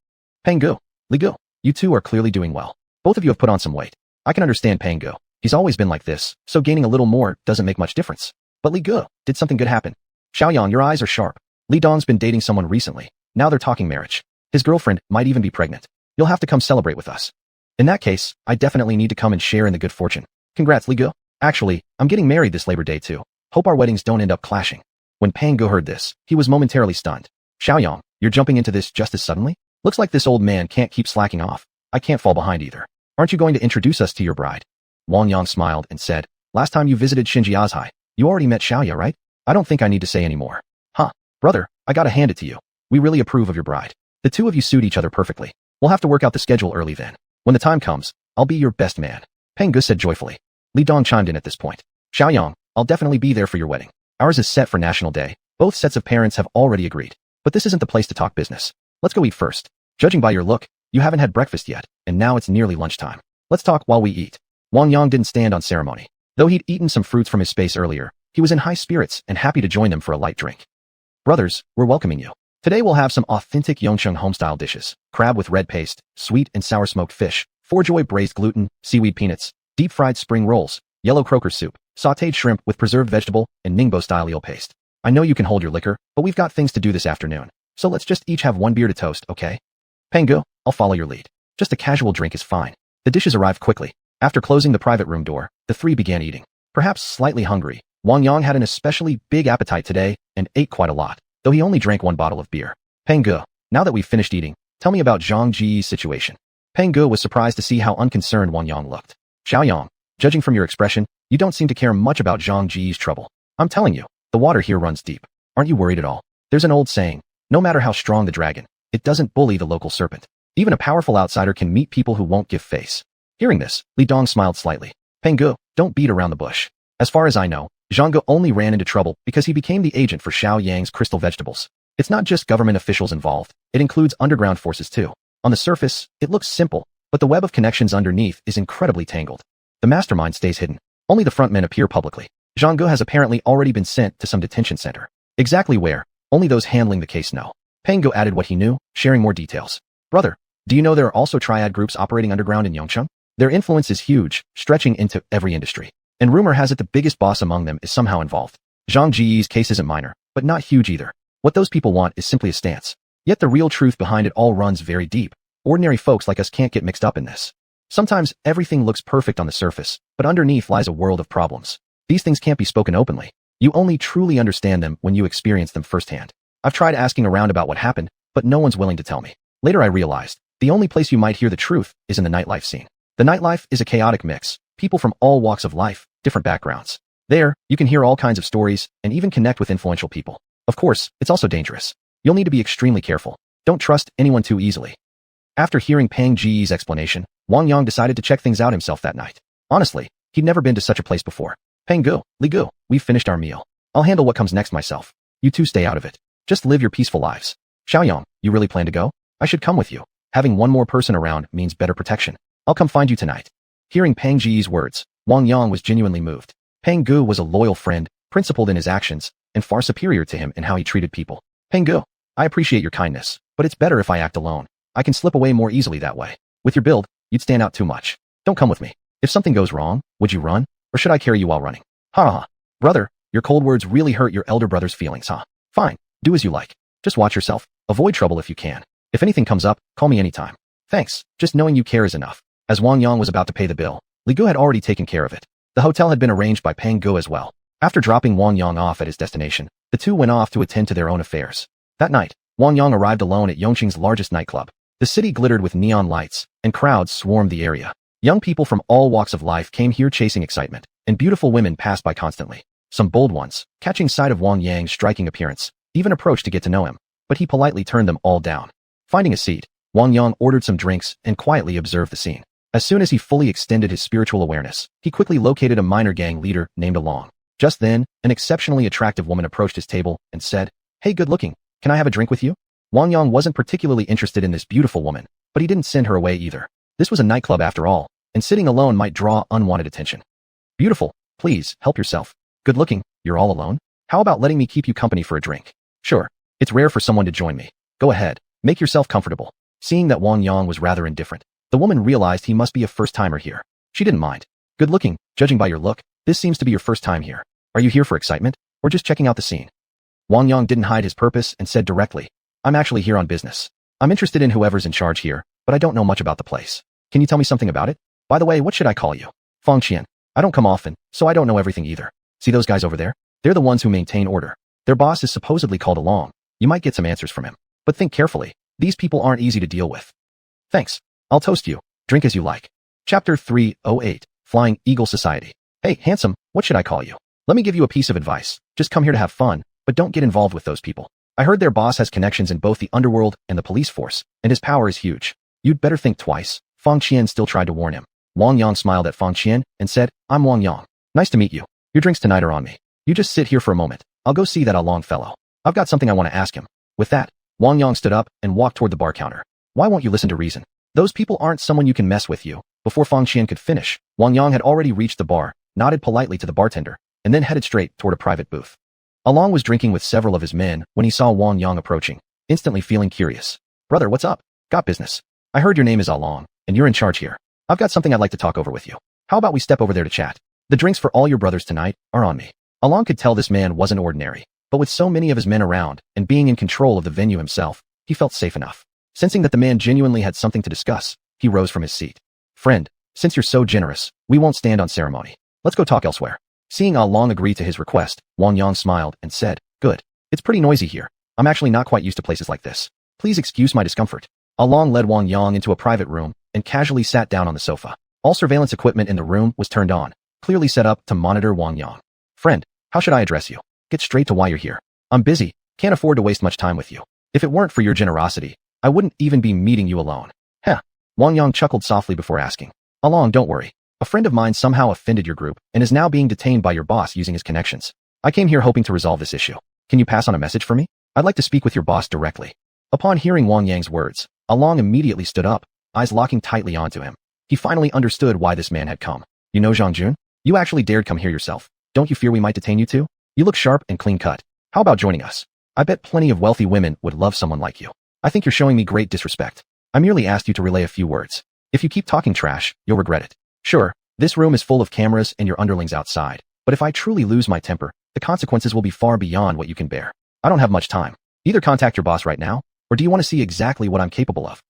Peng Gu, Li Gu, you two are clearly doing well. Both of you have put on some weight. I can understand Peng Gu. He's always been like this, so gaining a little more doesn't make much difference. But Li Gu, did something good happen? Xiuxian, your eyes are sharp. Li Dong's been dating someone recently. Now they're talking marriage. His girlfriend might even be pregnant. You'll have to come celebrate with us. In that case, I definitely need to come and share in the good fortune. Congrats, Li Gu. Actually, I'm getting married this Labor Day too. Hope our weddings don't end up clashing. When Peng Gu heard this, he was momentarily stunned. Xiaoyang, you're jumping into this just as suddenly? Looks like this old man can't keep slacking off. I can't fall behind either. Aren't you going to introduce us to your bride? Wang Yang smiled and said, last time you visited Xinjiazhai, you already met Xiaoya, right? I don't think I need to say any more. Huh, brother, I gotta hand it to you. We really approve of your bride. The two of you suit each other perfectly. We'll have to work out the schedule early then. When the time comes, I'll be your best man. Peng Gu said joyfully. Li Dong chimed in at this point. Xiaoyang, I'll definitely be there for your wedding. Ours is set for National Day. Both sets of parents have already agreed. But this isn't the place to talk business. Let's go eat first. Judging by your look, you haven't had breakfast yet, and now it's nearly lunchtime. Let's talk while we eat. Wang Yang didn't stand on ceremony. Though he'd eaten some fruits from his space earlier, he was in high spirits and happy to join them for a light drink. Brothers, we're welcoming you. Today we'll have some authentic Yongcheng homestyle dishes. Crab with red paste, sweet and sour smoked fish, Joy braised gluten, seaweed peanuts, deep-fried spring rolls, yellow croaker soup, sautéed shrimp with preserved vegetable, and Ningbo-style eel paste. I know you can hold your liquor, but we've got things to do this afternoon. So let's just each have one beer to toast, okay? Peng Gu, I'll follow your lead. Just a casual drink is fine. The dishes arrived quickly. After closing the private room door, the three began eating. Perhaps slightly hungry, Wang Yang had an especially big appetite today and ate quite a lot, though he only drank one bottle of beer. Peng Gu, now that we've finished eating, tell me about Zhang Ji's situation. Peng Gu was surprised to see how unconcerned Wang Yang looked. Xiaoyang, judging from your expression, you don't seem to care much about Zhang Ji's trouble. I'm telling you, the water here runs deep. Aren't you worried at all? There's an old saying, no matter how strong the dragon, it doesn't bully the local serpent. Even a powerful outsider can meet people who won't give face. Hearing this, Li Dong smiled slightly. Peng Gu, don't beat around the bush. As far as I know, Zhang Gu only ran into trouble because he became the agent for Xiao Yang's crystal vegetables. It's not just government officials involved, it includes underground forces too. On the surface, it looks simple, but the web of connections underneath is incredibly tangled. The mastermind stays hidden. Only the frontmen appear publicly. Zhang Gu has apparently already been sent to some detention center. Exactly where, only those handling the case know. Peng Gu added what he knew, sharing more details. Brother, do you know there are also triad groups operating underground in Yongcheng? Their influence is huge, stretching into every industry. And rumor has it the biggest boss among them is somehow involved. Zhang Ji's case isn't minor, but not huge either. What those people want is simply a stance. Yet the real truth behind it all runs very deep. Ordinary folks like us can't get mixed up in this. Sometimes everything looks perfect on the surface, but underneath lies a world of problems. These things can't be spoken openly. You only truly understand them when you experience them firsthand. I've tried asking around about what happened, but no one's willing to tell me. Later I realized, the only place you might hear the truth is in the nightlife scene. The nightlife is a chaotic mix, people from all walks of life, different backgrounds. There, you can hear all kinds of stories and even connect with influential people. Of course, it's also dangerous. You'll need to be extremely careful. Don't trust anyone too easily. After hearing Peng Ji's explanation, Wang Yang decided to check things out himself that night. Honestly, he'd never been to such a place before. Peng Gu, Li Gu, we've finished our meal. I'll handle what comes next myself. You two stay out of it. Just live your peaceful lives. Xiaoyang, you really plan to go? I should come with you. Having one more person around means better protection. I'll come find you tonight. Hearing Peng Ji's words, Wang Yang was genuinely moved. Peng Gu was a loyal friend, principled in his actions, and far superior to him in how he treated people. Peng Gu, I appreciate your kindness, but it's better if I act alone. I can slip away more easily that way. With your build, you'd stand out too much. Don't come with me. If something goes wrong, would you run? Or should I carry you while running? Ha ha. Brother, your cold words really hurt your elder brother's feelings, huh? Fine, do as you like. Just watch yourself. Avoid trouble if you can. If anything comes up, call me anytime. Thanks, just knowing you care is enough. As Wang Yang was about to pay the bill, Li Gu had already taken care of it. The hotel had been arranged by Pang Gu as well. After dropping Wang Yang off at his destination, the two went off to attend to their own affairs. That night, Wang Yang arrived alone at Yongqing's largest nightclub. The city glittered with neon lights, and crowds swarmed the area. Young people from all walks of life came here chasing excitement, and beautiful women passed by constantly. Some bold ones, catching sight of Wang Yang's striking appearance, even approached to get to know him, but he politely turned them all down. Finding a seat, Wang Yang ordered some drinks and quietly observed the scene. As soon as he fully extended his spiritual awareness, he quickly located a minor gang leader named Along. Just then, an exceptionally attractive woman approached his table and said, "Hey, good looking, can I have a drink with you?" Wang Yang wasn't particularly interested in this beautiful woman, but he didn't send her away either. This was a nightclub after all, and sitting alone might draw unwanted attention. "Beautiful, please, help yourself. Good looking, you're all alone? How about letting me keep you company for a drink?" "Sure, it's rare for someone to join me. Go ahead, make yourself comfortable." Seeing that Wang Yang was rather indifferent, the woman realized he must be a first-timer here. She didn't mind. "Good looking, judging by your look, this seems to be your first time here. Are you here for excitement, or just checking out the scene?" Wang Yang didn't hide his purpose and said directly, "I'm actually here on business. I'm interested in whoever's in charge here, but I don't know much about the place. Can you tell me something about it? By the way, what should I call you?" "Xiuxian. I don't come often, so I don't know everything either. See those guys over there? They're the ones who maintain order. Their boss is supposedly called Along. You might get some answers from him. But think carefully. These people aren't easy to deal with." "Thanks. I'll toast you. Drink as you like." Chapter 308, Flying Eagle Society. "Hey, handsome, what should I call you? Let me give you a piece of advice. Just come here to have fun, but don't get involved with those people. I heard their boss has connections in both the underworld and the police force, and his power is huge. You'd better think twice." Fang Qian still tried to warn him. Wang Yang smiled at Fang Qian and said, "I'm Wang Yang. Nice to meet you. Your drinks tonight are on me. You just sit here for a moment. I'll go see that Along fellow. I've got something I want to ask him." With that, Wang Yang stood up and walked toward the bar counter. "Why won't you listen to reason? Those people aren't someone you can mess with you." Before Fang Qian could finish, Wang Yang had already reached the bar, nodded politely to the bartender, and then headed straight toward a private booth. Along was drinking with several of his men when he saw Wang Yang approaching, instantly feeling curious. "Brother, what's up? Got business? I heard your name is Along, and you're in charge here. I've got something I'd like to talk over with you. How about we step over there to chat? The drinks for all your brothers tonight are on me." Along could tell this man wasn't ordinary, but with so many of his men around and being in control of the venue himself, he felt safe enough. Sensing that the man genuinely had something to discuss, he rose from his seat. "Friend, since you're so generous, we won't stand on ceremony. Let's go talk elsewhere." Seeing Along agree to his request, Wang Yang smiled and said, "Good. It's pretty noisy here. I'm actually not quite used to places like this. Please excuse my discomfort." Along led Wang Yang into a private room and casually sat down on the sofa. All surveillance equipment in the room was turned on, clearly set up to monitor Wang Yang. "Friend, how should I address you? Get straight to why you're here. I'm busy, can't afford to waste much time with you. If it weren't for your generosity, I wouldn't even be meeting you alone." "Heh." Wang Yang chuckled softly before asking, "Along, don't worry. A friend of mine somehow offended your group and is now being detained by your boss using his connections. I came here hoping to resolve this issue. Can you pass on a message for me? I'd like to speak with your boss directly." Upon hearing Wang Yang's words, Along immediately stood up, eyes locking tightly onto him. He finally understood why this man had come. "You know Zhang Jun? You actually dared come here yourself. Don't you fear we might detain you too? You look sharp and clean-cut. How about joining us? I bet plenty of wealthy women would love someone like you. I think you're showing me great disrespect. I merely asked you to relay a few words. If you keep talking trash, you'll regret it. Sure, this room is full of cameras and your underlings outside, but if I truly lose my temper, the consequences will be far beyond what you can bear. I don't have much time. Either contact your boss right now, or do you want to see exactly what I'm capable of?"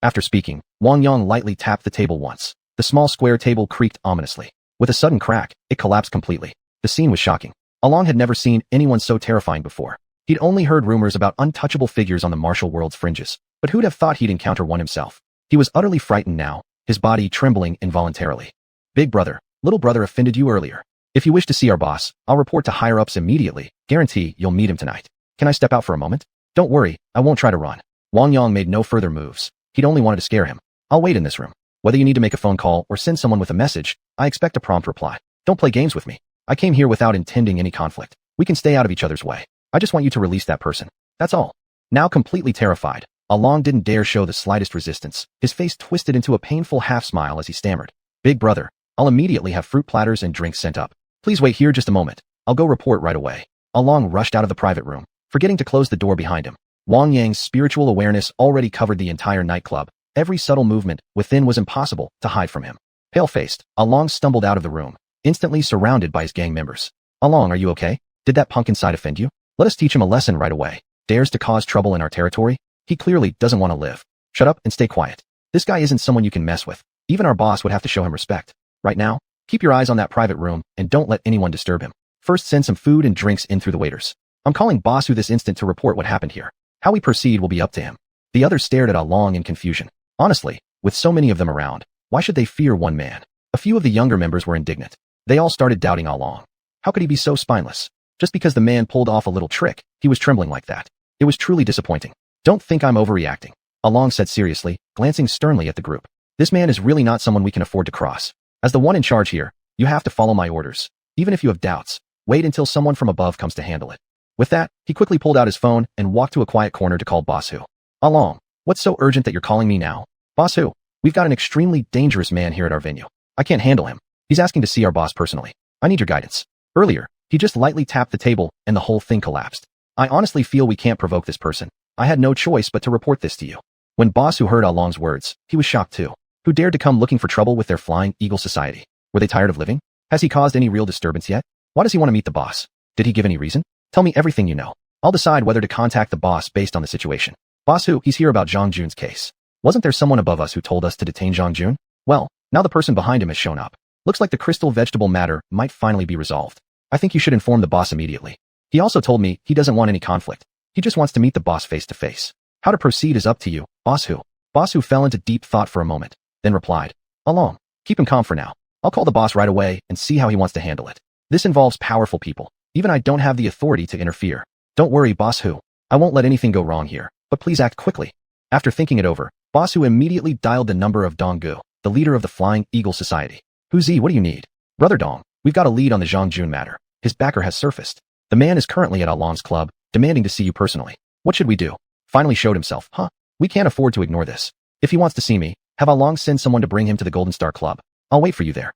After speaking, Wang Yang lightly tapped the table once. The small square table creaked ominously. With a sudden crack, it collapsed completely. The scene was shocking. Along had never seen anyone so terrifying before. He'd only heard rumors about untouchable figures on the martial world's fringes, but who'd have thought he'd encounter one himself? He was utterly frightened now, his body trembling involuntarily. "Big brother, little brother offended you earlier. If you wish to see our boss, I'll report to higher-ups immediately. Guarantee you'll meet him tonight. Can I step out for a moment?" "Don't worry, I won't try to run." Wang Yang made no further moves. He'd only wanted to scare him. "I'll wait in this room. Whether you need to make a phone call or send someone with a message, I expect a prompt reply. Don't play games with me. I came here without intending any conflict. We can stay out of each other's way. I just want you to release that person. That's all." Now completely terrified, Along didn't dare show the slightest resistance. His face twisted into a painful half-smile as he stammered, "Big brother, I'll immediately have fruit platters and drinks sent up. Please wait here just a moment. I'll go report right away." Along rushed out of the private room, forgetting to close the door behind him. Wang Yang's spiritual awareness already covered the entire nightclub. Every subtle movement within was impossible to hide from him. Pale-faced, Along stumbled out of the room, instantly surrounded by his gang members. "Along, are you okay? Did that punk inside offend you? Let us teach him a lesson right away. Dares to cause trouble in our territory? He clearly doesn't want to live. Shut up and stay quiet. This guy isn't someone you can mess with. Even our boss would have to show him respect." Right now, keep your eyes on that private room and don't let anyone disturb him. First, send some food and drinks in through the waiters. I'm calling Boss Hu this instant to report what happened here. How we proceed will be up to him. The others stared at Along in confusion. Honestly, with so many of them around, why should they fear one man? A few of the younger members were indignant. They all started doubting Along. How could he be so spineless? Just because the man pulled off a little trick, he was trembling like that. It was truly disappointing. Don't think I'm overreacting, Along said seriously, glancing sternly at the group. This man is really not someone we can afford to cross. As the one in charge here, you have to follow my orders. Even if you have doubts, wait until someone from above comes to handle it. With that, he quickly pulled out his phone and walked to a quiet corner to call Boss Hu. Along, what's so urgent that you're calling me now? Boss Hu, we've got an extremely dangerous man here at our venue. I can't handle him. He's asking to see our boss personally. I need your guidance. Earlier, he just lightly tapped the table and the whole thing collapsed. I honestly feel we can't provoke this person. I had no choice but to report this to you. When Boss Hu heard Along's words, he was shocked too. Who dared to come looking for trouble with their flying eagle society? Were they tired of living? Has he caused any real disturbance yet? Why does he want to meet the boss? Did he give any reason? Tell me everything you know. I'll decide whether to contact the boss based on the situation. Boss Hu, he's here about Zhang Jun's case. Wasn't there someone above us who told us to detain Zhang Jun? Well, now the person behind him has shown up. Looks like the crystal vegetable matter might finally be resolved. I think you should inform the boss immediately. He also told me he doesn't want any conflict. He just wants to meet the boss face to face. How to proceed is up to you, Boss Hu. Boss Hu fell into deep thought for a moment, then replied, Along, keep him calm for now. I'll call the boss right away and see how he wants to handle it. This involves powerful people. Even I don't have the authority to interfere. Don't worry, Boss Hu. I won't let anything go wrong here, but please act quickly. After thinking it over, Boss Hu immediately dialed the number of Dong Gu, the leader of the Flying Eagle Society. Hu Zi, what do you need? Brother Dong, we've got a lead on the Zhang Jun matter. His backer has surfaced. The man is currently at Along's club, demanding to see you personally. What should we do? Finally showed himself, huh? We can't afford to ignore this. If he wants to see me, have Along send someone to bring him to the Golden Star Club. I'll wait for you there.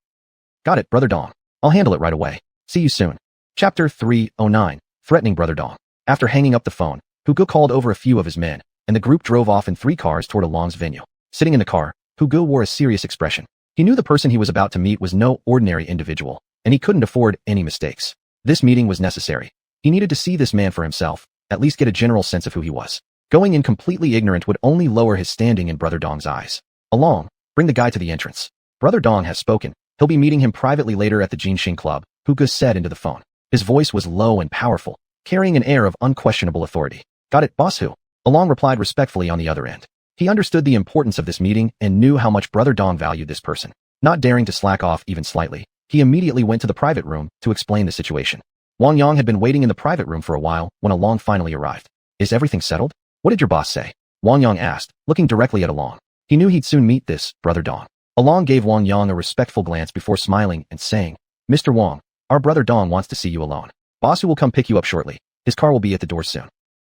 Got it, Brother Dong. I'll handle it right away. See you soon. Chapter 309, Threatening Brother Dong. After hanging up the phone, Hu Gu called over a few of his men, and the group drove off in 3 cars toward Along's venue. Sitting in the car, Hu Gu wore a serious expression. He knew the person he was about to meet was no ordinary individual, and he couldn't afford any mistakes. This meeting was necessary. He needed to see this man for himself, at least get a general sense of who he was. Going in completely ignorant would only lower his standing in Brother Dong's eyes. Along, bring the guy to the entrance. Brother Dong has spoken. He'll be meeting him privately later at the Xiuxian club, Hu Gu said into the phone. His voice was low and powerful, carrying an air of unquestionable authority. Got it, Boss Hu. Along replied respectfully on the other end. He understood the importance of this meeting and knew how much Brother Dong valued this person. Not daring to slack off even slightly, he immediately went to the private room to explain the situation. Wang Yang had been waiting in the private room for a while when Along finally arrived. Is everything settled? What did your boss say? Wang Yang asked, looking directly at Along. He knew he'd soon meet this Brother Dong. Along gave Wang Yang a respectful glance before smiling and saying, Mr. Wang, our Brother Dong wants to see you alone. Boss Hu will come pick you up shortly. His car will be at the door soon.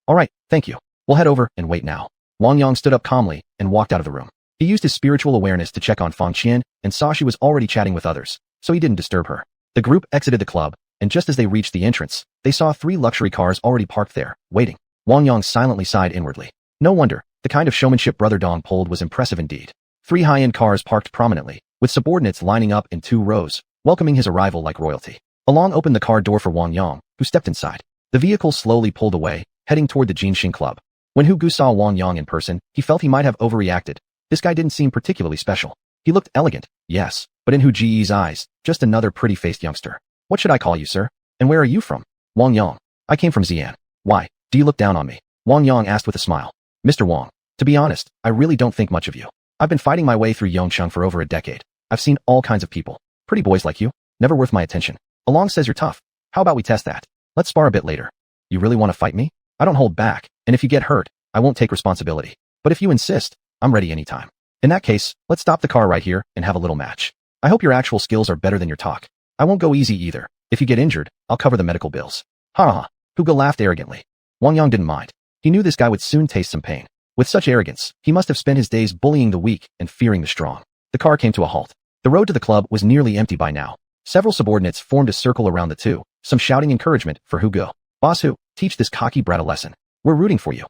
All right, thank you. We'll head over and wait now. Wang Yang stood up calmly and walked out of the room. He used his spiritual awareness to check on Fang Qian and saw she was already chatting with others, so he didn't disturb her. The group exited the club, and just as they reached the entrance, they saw 3 luxury cars already parked there, waiting. Wang Yang silently sighed inwardly. No wonder, the kind of showmanship Brother Dong pulled was impressive indeed. 3 high-end cars parked prominently, with subordinates lining up in 2 rows, welcoming his arrival like royalty. Along opened the car door for Wang Yang, who stepped inside. The vehicle slowly pulled away, heading toward the Xiuxian club. When Hu Gu saw Wang Yang in person, he felt he might have overreacted. This guy didn't seem particularly special. He looked elegant, yes, but in Hu Ji's eyes, just another pretty-faced youngster. What should I call you, sir? And where are you from? Wang Yang. I came from Xian. Why, do you look down on me? Wang Yang asked with a smile. Mr. Wang, to be honest, I really don't think much of you. I've been fighting my way through Yongcheng for over a decade. I've seen all kinds of people. Pretty boys like you, never worth my attention. Along says you're tough. How about we test that? Let's spar a bit later. You really want to fight me? I don't hold back, and if you get hurt, I won't take responsibility. But if you insist, I'm ready anytime. In that case, let's stop the car right here and have a little match. I hope your actual skills are better than your talk. I won't go easy either. If you get injured, I'll cover the medical bills. Ha ha. Hu Gu laughed arrogantly. Wang Yang didn't mind. He knew this guy would soon taste some pain. With such arrogance, he must have spent his days bullying the weak and fearing the strong. The car came to a halt. The road to the club was nearly empty by now. Several subordinates formed a circle around the two, some shouting encouragement for Hu Gu. Boss Hu, teach this cocky brat a lesson. We're rooting for you.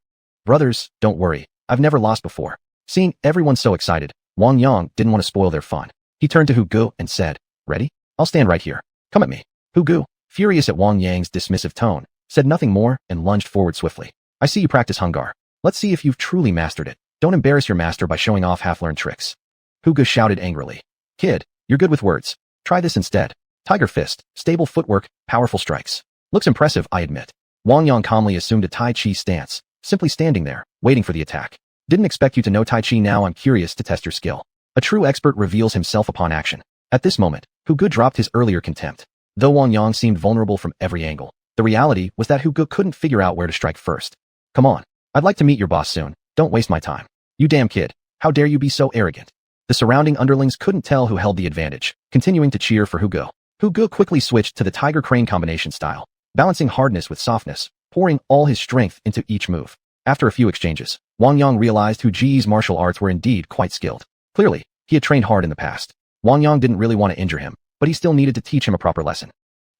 Brothers, don't worry. I've never lost before. Seeing everyone so excited, Wang Yang didn't want to spoil their fun. He turned to Hu Gu and said, Ready? I'll stand right here. Come at me. Hu Gu, furious at Wang Yang's dismissive tone, said nothing more and lunged forward swiftly. I see you practice Hungar. Let's see if you've truly mastered it. Don't embarrass your master by showing off half-learned tricks. Hu Gu shouted angrily. Kid, You're good with words. Try this instead. Tiger fist, stable footwork, powerful strikes. Looks impressive, I admit. Wang Yang calmly assumed a Tai Chi stance, simply standing there, waiting for the attack. Didn't expect you to know Tai Chi. Now I'm curious to test your skill. A true expert reveals himself upon action. At this moment, Hu Ge dropped his earlier contempt. Though Wang Yang seemed vulnerable from every angle, the reality was that Hu Ge couldn't figure out where to strike first. Come on. I'd like to meet your boss soon. Don't waste my time. You damn kid. How dare you be so arrogant? The surrounding underlings couldn't tell who held the advantage, continuing to cheer for Hu Ge. Hu Ge quickly switched to the tiger crane combination style, balancing hardness with softness, pouring all his strength into each move. After a few exchanges, Wang Yang realized Hu Ge's martial arts were indeed quite skilled. Clearly, he had trained hard in the past. Wang Yang didn't really want to injure him, but he still needed to teach him a proper lesson.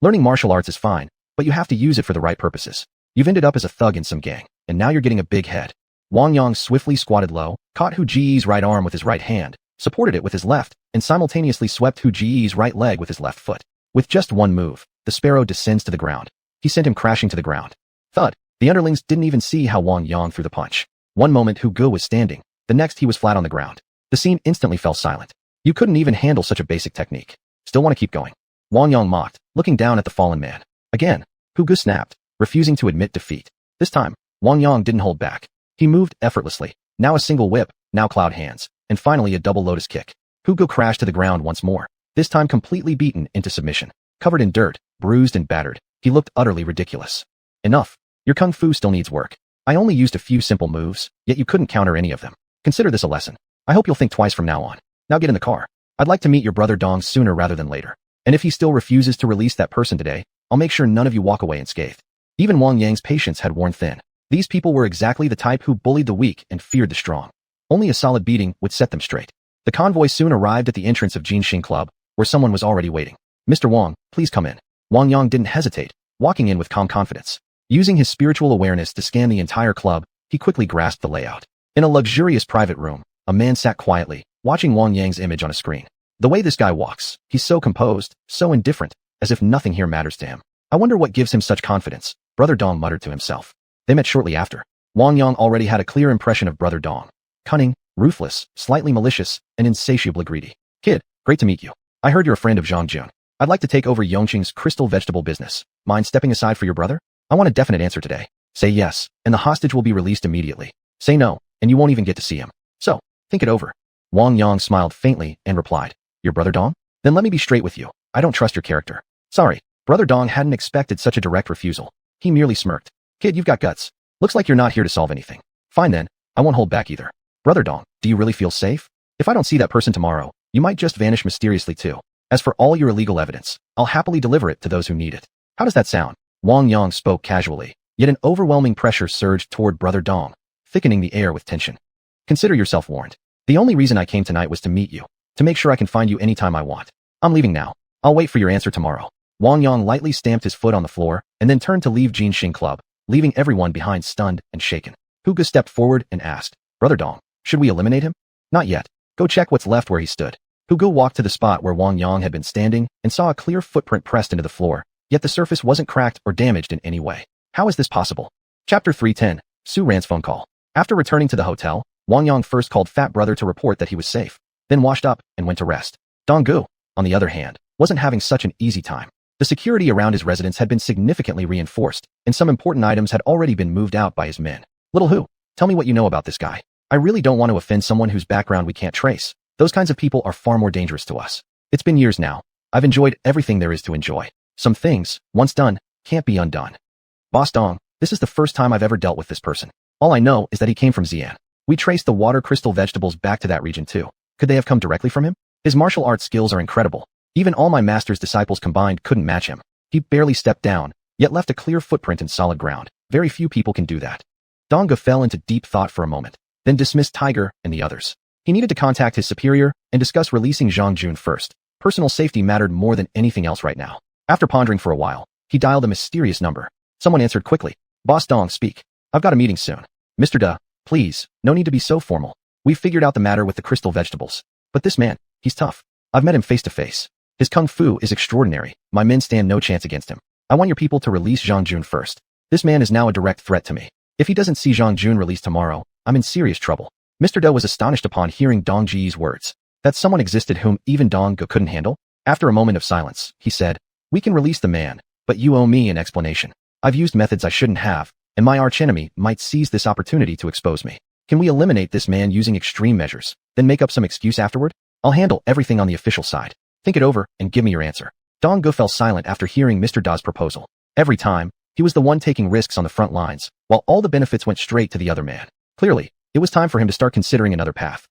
Learning martial arts is fine, but you have to use it for the right purposes. You've ended up as a thug in some gang, and now you're getting a big head. Wang Yang swiftly squatted low, caught Hu Ge's right arm with his right hand, supported it with his left, and simultaneously swept Hu Ge's right leg with his left foot. With just one move, the sparrow descends to the ground. He sent him crashing to the ground. Thud. The underlings didn't even see how Wang Yang threw the punch. One moment Hu Ge was standing, the next he was flat on the ground. The scene instantly fell silent. You couldn't even handle such a basic technique. Still want to keep going? Wang Yang mocked, looking down at the fallen man. Again, Hu Ge snapped, refusing to admit defeat. This time, Wang Yang didn't hold back. He moved effortlessly, now a single whip, now cloud hands, and finally a double lotus kick. Hu Ge crashed to the ground once more, this time completely beaten into submission. Covered in dirt, bruised and battered, he looked utterly ridiculous. Enough. Your kung fu still needs work. I only used a few simple moves, yet you couldn't counter any of them. Consider this a lesson. I hope you'll think twice from now on. Now get in the car. I'd like to meet your brother Dong sooner rather than later. And if he still refuses to release that person today, I'll make sure none of you walk away unscathed. Even Wang Yang's patience had worn thin. These people were exactly the type who bullied the weak and feared the strong. Only a solid beating would set them straight. The convoy soon arrived at the entrance of Xiuxian Club, where someone was already waiting. Mr. Wang, please come in. Wang Yang didn't hesitate, walking in with calm confidence. Using his spiritual awareness to scan the entire club, he quickly grasped the layout. In a luxurious private room, a man sat quietly, watching Wang Yang's image on a screen. The way this guy walks, he's so composed, so indifferent, as if nothing here matters to him. I wonder what gives him such confidence, Brother Dong muttered to himself. They met shortly after. Wang Yang already had a clear impression of Brother Dong. Cunning, ruthless, slightly malicious, and insatiably greedy. Kid, great to meet you. I heard you're a friend of Zhang Jun. I'd like to take over Yongqing's crystal vegetable business. Mind stepping aside for your brother? I want a definite answer today. Say yes, and the hostage will be released immediately. Say no, and you won't even get to see him. So, think it over. Wang Yang smiled faintly and replied, Your brother Dong? Then let me be straight with you. I don't trust your character. Sorry, Brother Dong hadn't expected such a direct refusal. He merely smirked. Kid, you've got guts. Looks like you're not here to solve anything. Fine then, I won't hold back either. Brother Dong, do you really feel safe? If I don't see that person tomorrow, you might just vanish mysteriously too. As for all your illegal evidence, I'll happily deliver it to those who need it. How does that sound? Wang Yang spoke casually, yet an overwhelming pressure surged toward Brother Dong, thickening the air with tension. Consider yourself warned. The only reason I came tonight was to meet you, to make sure I can find you anytime I want. I'm leaving now. I'll wait for your answer tomorrow. Wang Yang lightly stamped his foot on the floor and then turned to leave Xiuxian Club, leaving everyone behind stunned and shaken. Hu Ge stepped forward and asked, Brother Dong, should we eliminate him? Not yet. Go check what's left where he stood. Hu Ge walked to the spot where Wang Yang had been standing and saw a clear footprint pressed into the floor, yet the surface wasn't cracked or damaged in any way. How is this possible? Chapter 310, Su Ran's phone call. After returning to the hotel, Wang Yang first called Fat Brother to report that he was safe, then washed up and went to rest. Dong Gu, on the other hand, wasn't having such an easy time. The security around his residence had been significantly reinforced, and some important items had already been moved out by his men. Little Hu, tell me what you know about this guy. I really don't want to offend someone whose background we can't trace. Those kinds of people are far more dangerous to us. It's been years now. I've enjoyed everything there is to enjoy. Some things, once done, can't be undone. Boss Dong, this is the first time I've ever dealt with this person. All I know is that he came from Xian. We traced the water crystal vegetables back to that region too. Could they have come directly from him? His martial arts skills are incredible. Even all my master's disciples combined couldn't match him. He barely stepped down, yet left a clear footprint in solid ground. Very few people can do that. Dong Gu fell into deep thought for a moment, then dismissed Tiger and the others. He needed to contact his superior and discuss releasing Zhang Jun first. Personal safety mattered more than anything else right now. After pondering for a while, he dialed a mysterious number. Someone answered quickly. Boss Dong, speak. I've got a meeting soon. Mr. Da, please, no need to be so formal. We've figured out the matter with the crystal vegetables. But this man, he's tough. I've met him face to face. His kung fu is extraordinary. My men stand no chance against him. I want your people to release Zhang Jun first. This man is now a direct threat to me. If he doesn't see Zhang Jun released tomorrow, I'm in serious trouble. Mr. Da was astonished upon hearing Dong Ji's words. That someone existed whom even Dong Gu couldn't handle? After a moment of silence, he said, "We can release the man, but you owe me an explanation. I've used methods I shouldn't have, and my archenemy might seize this opportunity to expose me. Can we eliminate this man using extreme measures, then make up some excuse afterward? I'll handle everything on the official side. Think it over and give me your answer." Dong Gu fell silent after hearing Mr. Da's proposal. Every time, he was the one taking risks on the front lines, while all the benefits went straight to the other man. Clearly, it was time for him to start considering another path.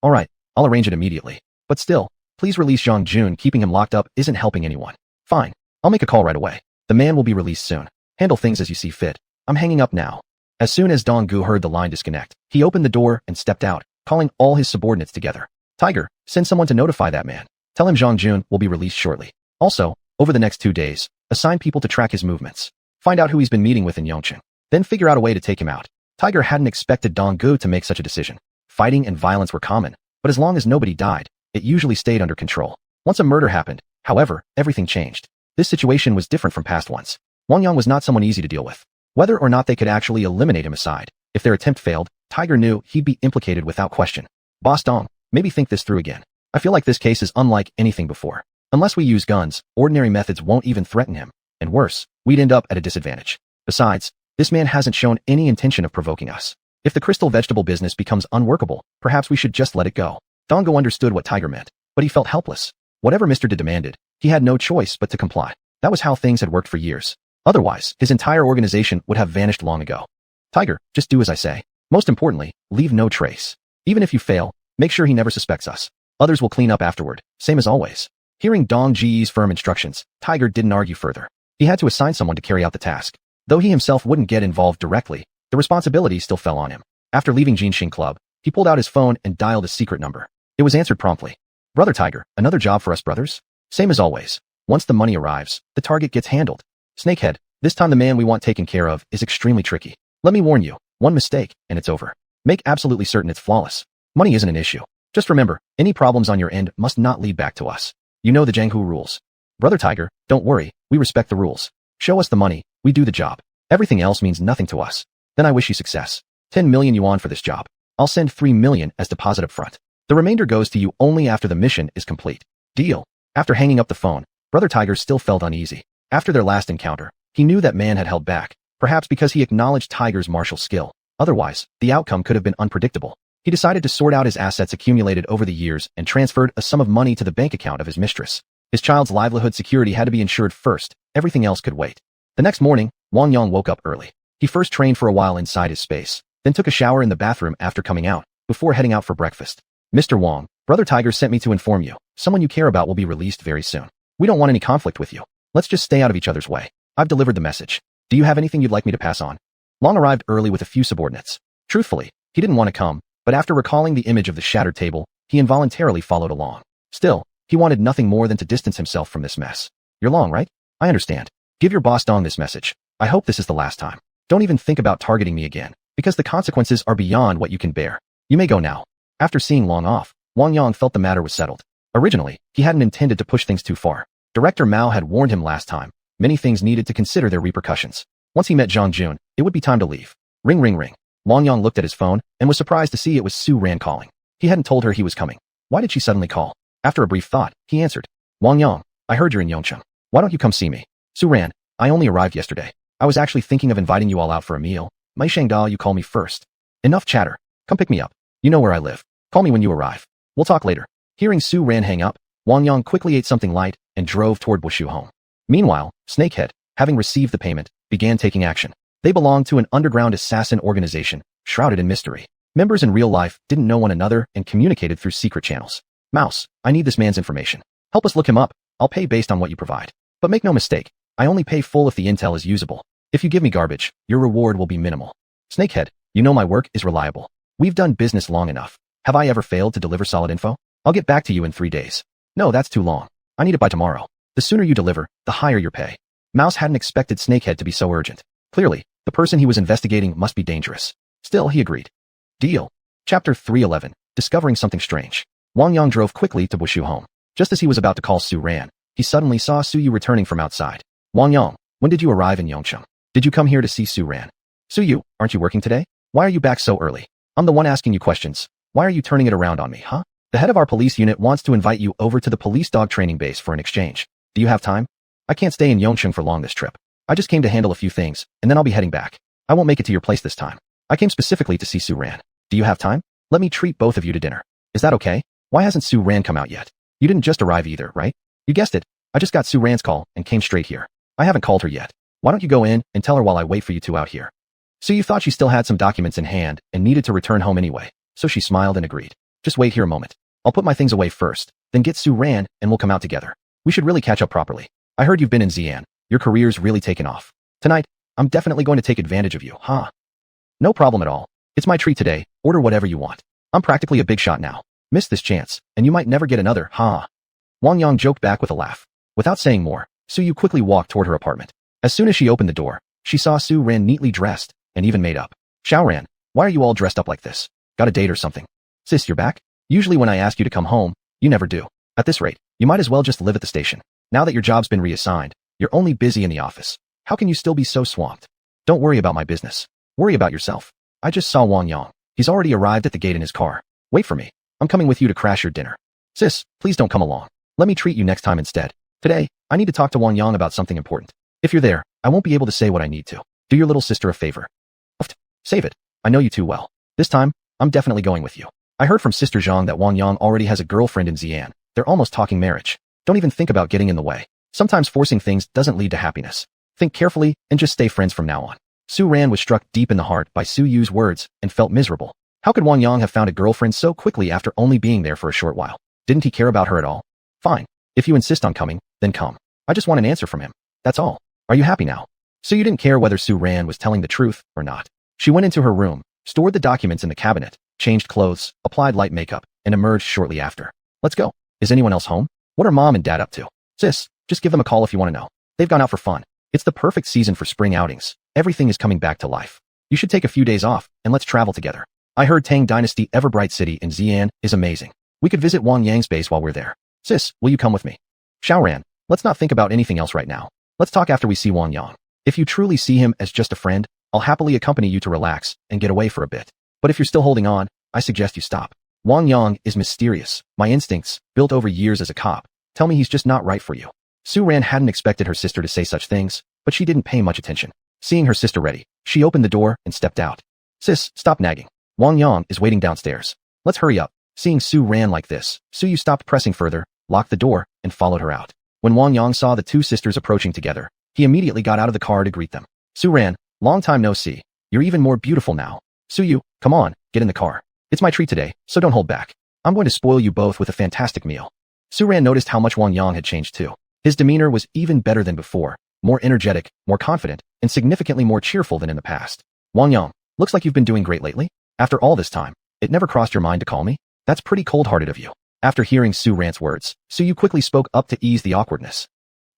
"All right, I'll arrange it immediately. But still, please release Zhang Jun. Keeping him locked up isn't helping anyone." "Fine. I'll make a call right away. The man will be released soon. Handle things as you see fit. I'm hanging up now." As soon as Dong Gu heard the line disconnect, he opened the door and stepped out, calling all his subordinates together. "Tiger, send someone to notify that man. Tell him Zhang Jun will be released shortly. Also, over the next 2 days, assign people to track his movements. Find out who he's been meeting with in xiuxian. Then figure out a way to take him out." Tiger hadn't expected Dong Gu to make such a decision. Fighting and violence were common, but as long as nobody died, it usually stayed under control. Once a murder happened, however, everything changed. This situation was different from past ones. Wang Yang was not someone easy to deal with. Whether or not they could actually eliminate him aside, if their attempt failed, Tiger knew he'd be implicated without question. "Boss Dong, maybe think this through again. I feel like this case is unlike anything before. Unless we use guns, ordinary methods won't even threaten him. And worse, we'd end up at a disadvantage. Besides, this man hasn't shown any intention of provoking us. If the crystal vegetable business becomes unworkable, perhaps we should just let it go." Dong Gu understood what Tiger meant, but he felt helpless. Whatever Mr. Da demanded, he had no choice but to comply. That was how things had worked for years. Otherwise, his entire organization would have vanished long ago. "Tiger, just do as I say. Most importantly, leave no trace. Even if you fail, make sure he never suspects us. Others will clean up afterward, same as always." Hearing Dong Ji's firm instructions, Tiger didn't argue further. He had to assign someone to carry out the task. Though he himself wouldn't get involved directly, the responsibility still fell on him. After leaving Jinxing Club, he pulled out his phone and dialed a secret number. It was answered promptly. "Brother Tiger, another job for us brothers?" "Same as always. Once the money arrives, the target gets handled. Snakehead, this time the man we want taken care of is extremely tricky. Let me warn you, one mistake, and it's over. Make absolutely certain it's flawless. Money isn't an issue. Just remember, any problems on your end must not lead back to us. You know the Jianghu rules. Brother Tiger, don't worry, we respect the rules. Show us the money, we do the job. Everything else means nothing to us. Then I wish you success. 10 million yuan for this job. I'll send 3 million as deposit up front. The remainder goes to you only after the mission is complete. Deal." After hanging up the phone, Brother Tiger still felt uneasy. After their last encounter, he knew that man had held back, perhaps because he acknowledged Tiger's martial skill. Otherwise, the outcome could have been unpredictable. He decided to sort out his assets accumulated over the years and transferred a sum of money to the bank account of his mistress. His child's livelihood security had to be ensured first, everything else could wait. The next morning, Wang Yang woke up early. He first trained for a while inside his space, then took a shower in the bathroom after coming out, before heading out for breakfast. "Mr. Wang, Brother Tiger sent me to inform you, someone you care about will be released very soon. We don't want any conflict with you. Let's just stay out of each other's way. I've delivered the message. Do you have anything you'd like me to pass on?" Long arrived early with a few subordinates. Truthfully, he didn't want to come, but after recalling the image of the shattered table, he involuntarily followed along. Still, he wanted nothing more than to distance himself from this mess. "You're Long, right? I understand. Give your boss Dong this message. I hope this is the last time. Don't even think about targeting me again, because the consequences are beyond what you can bear. You may go now." After seeing Long off, Wang Yang felt the matter was settled. Originally, he hadn't intended to push things too far. Director Mao had warned him last time. Many things needed to consider their repercussions. Once he met Zhang Jun, it would be time to leave. Ring ring ring. Wang Yang looked at his phone and was surprised to see it was Su Ran calling. He hadn't told her he was coming. Why did she suddenly call? After a brief thought, he answered. "Wang Yang, I heard you're in xiuxian. Why don't you come see me?" "Su Ran, I only arrived yesterday. I was actually thinking of inviting you all out for a meal. Mai Shangda, you call me first." "Enough chatter. Come pick me up. You know where I live. Call me when you arrive. We'll talk later." Hearing Su Ran hang up, Wang Yang quickly ate something light and drove toward Bushu home. Meanwhile, Snakehead, having received the payment, began taking action. They belonged to an underground assassin organization, shrouded in mystery. Members in real life didn't know one another and communicated through secret channels. "Mouse, I need this man's information. Help us look him up. I'll pay based on what you provide. But make no mistake, I only pay full if the intel is usable. If you give me garbage, your reward will be minimal." "Snakehead, you know my work is reliable. We've done business long enough. Have I ever failed to deliver solid info? I'll get back to you in 3 days. "No, that's too long. I need it by tomorrow. The sooner you deliver, the higher your pay." Mouse hadn't expected Snakehead to be so urgent. Clearly, the person he was investigating must be dangerous. Still, he agreed. Deal. Chapter 311, Discovering Something Strange. Wang Yang drove quickly to Bushu home. Just as he was about to call Su Ran, he suddenly saw Su Yu returning from outside. "Wang Yang, when did you arrive in xiuxian? Did you come here to see Su Ran?" "Su Yu, aren't you working today? Why are you back so early? I'm the one asking you questions. Why are you turning it around on me, huh?" The head of our police unit wants to invite you over to the police dog training base for an exchange. Do you have time? I can't stay in xiuxian for long this trip. I just came to handle a few things, and then I'll be heading back. I won't make it to your place this time. I came specifically to see Xiuxian. Do you have time? Let me treat both of you to dinner. Is that okay? Why hasn't Xiuxian come out yet? You didn't just arrive either, right? You guessed it. I just got Xiuxian's call and came straight here. I haven't called her yet. Why don't you go in and tell her while I wait for you two out here? Xiu thought she still had some documents in hand and needed to return home anyway, so she smiled and agreed. Just wait here a moment. I'll put my things away first, then get Xiuxian and we'll come out together. We should really catch up properly. I heard you've been in Xian. Your career's really taken off. Tonight, I'm definitely going to take advantage of you, huh? No problem at all. It's my treat today. Order whatever you want. I'm practically a big shot now. Miss this chance, and you might never get another, huh? Wang Yang joked back with a laugh. Without saying more, Xiu quickly walked toward her apartment. As soon as she opened the door, she saw Xiuxian neatly dressed and even made up. Xiaoran, why are you all dressed up like this? Got a date or something? Sis, you're back? Usually when I ask you to come home, you never do. At this rate, you might as well just live at the station. Now that your job's been reassigned, you're only busy in the office. How can you still be so swamped? Don't worry about my business. Worry about yourself. I just saw Wang Yang. He's already arrived at the gate in his car. Wait for me. I'm coming with you to crash your dinner. Sis, please don't come along. Let me treat you next time instead. Today, I need to talk to Wang Yang about something important. If you're there, I won't be able to say what I need to. Do your little sister a favor. Save it. I know you too well. This time, I'm definitely going with you. I heard from Sister Zhang that Wang Yang already has a girlfriend in Xian. They're almost talking marriage. Don't even think about getting in the way. Sometimes forcing things doesn't lead to happiness. Think carefully and just stay friends from now on. Xiuxian was struck deep in the heart by Su Yu's words and felt miserable. How could Wang Yang have found a girlfriend so quickly after only being there for a short while? Didn't he care about her at all? Fine. If you insist on coming, then come. I just want an answer from him. That's all. Are you happy now? Su Yu didn't care whether Xiuxian was telling the truth or not. She went into her room, stored the documents in the cabinet, changed clothes, applied light makeup, and emerged shortly after. Let's go. Is anyone else home? What are mom and dad up to? Sis, just give them a call if you want to know. They've gone out for fun. It's the perfect season for spring outings. Everything is coming back to life. You should take a few days off, and let's travel together. I heard Tang Dynasty Everbright City in Xian is amazing. We could visit Wang Yang's base while we're there. Sis, will you come with me? Xiaoran, let's not think about anything else right now. Let's talk after we see Wang Yang. If you truly see him as just a friend, I'll happily accompany you to relax and get away for a bit. But if you're still holding on, I suggest you stop. Wang Yang is mysterious. My instincts, built over years as a cop, tell me he's just not right for you. Xiuxian hadn't expected her sister to say such things, but she didn't pay much attention. Seeing her sister ready, she opened the door and stepped out. Sis, stop nagging. Wang Yang is waiting downstairs. Let's hurry up. Seeing Xiuxian like this, Yu stopped pressing further, locked the door, and followed her out. When Wang Yang saw the two sisters approaching together, he immediately got out of the car to greet them. Xiuxian, long time no see. You're even more beautiful now. Yu, come on, get in the car. It's my treat today, so don't hold back. I'm going to spoil you both with a fantastic meal. Xiuxian noticed how much Wang Yang had changed too. His demeanor was even better than before, more energetic, more confident, and significantly more cheerful than in the past. Wang Yang, looks like you've been doing great lately. After all this time, it never crossed your mind to call me? That's pretty cold-hearted of you. After hearing Xiuxian's words, Yu quickly spoke up to ease the awkwardness.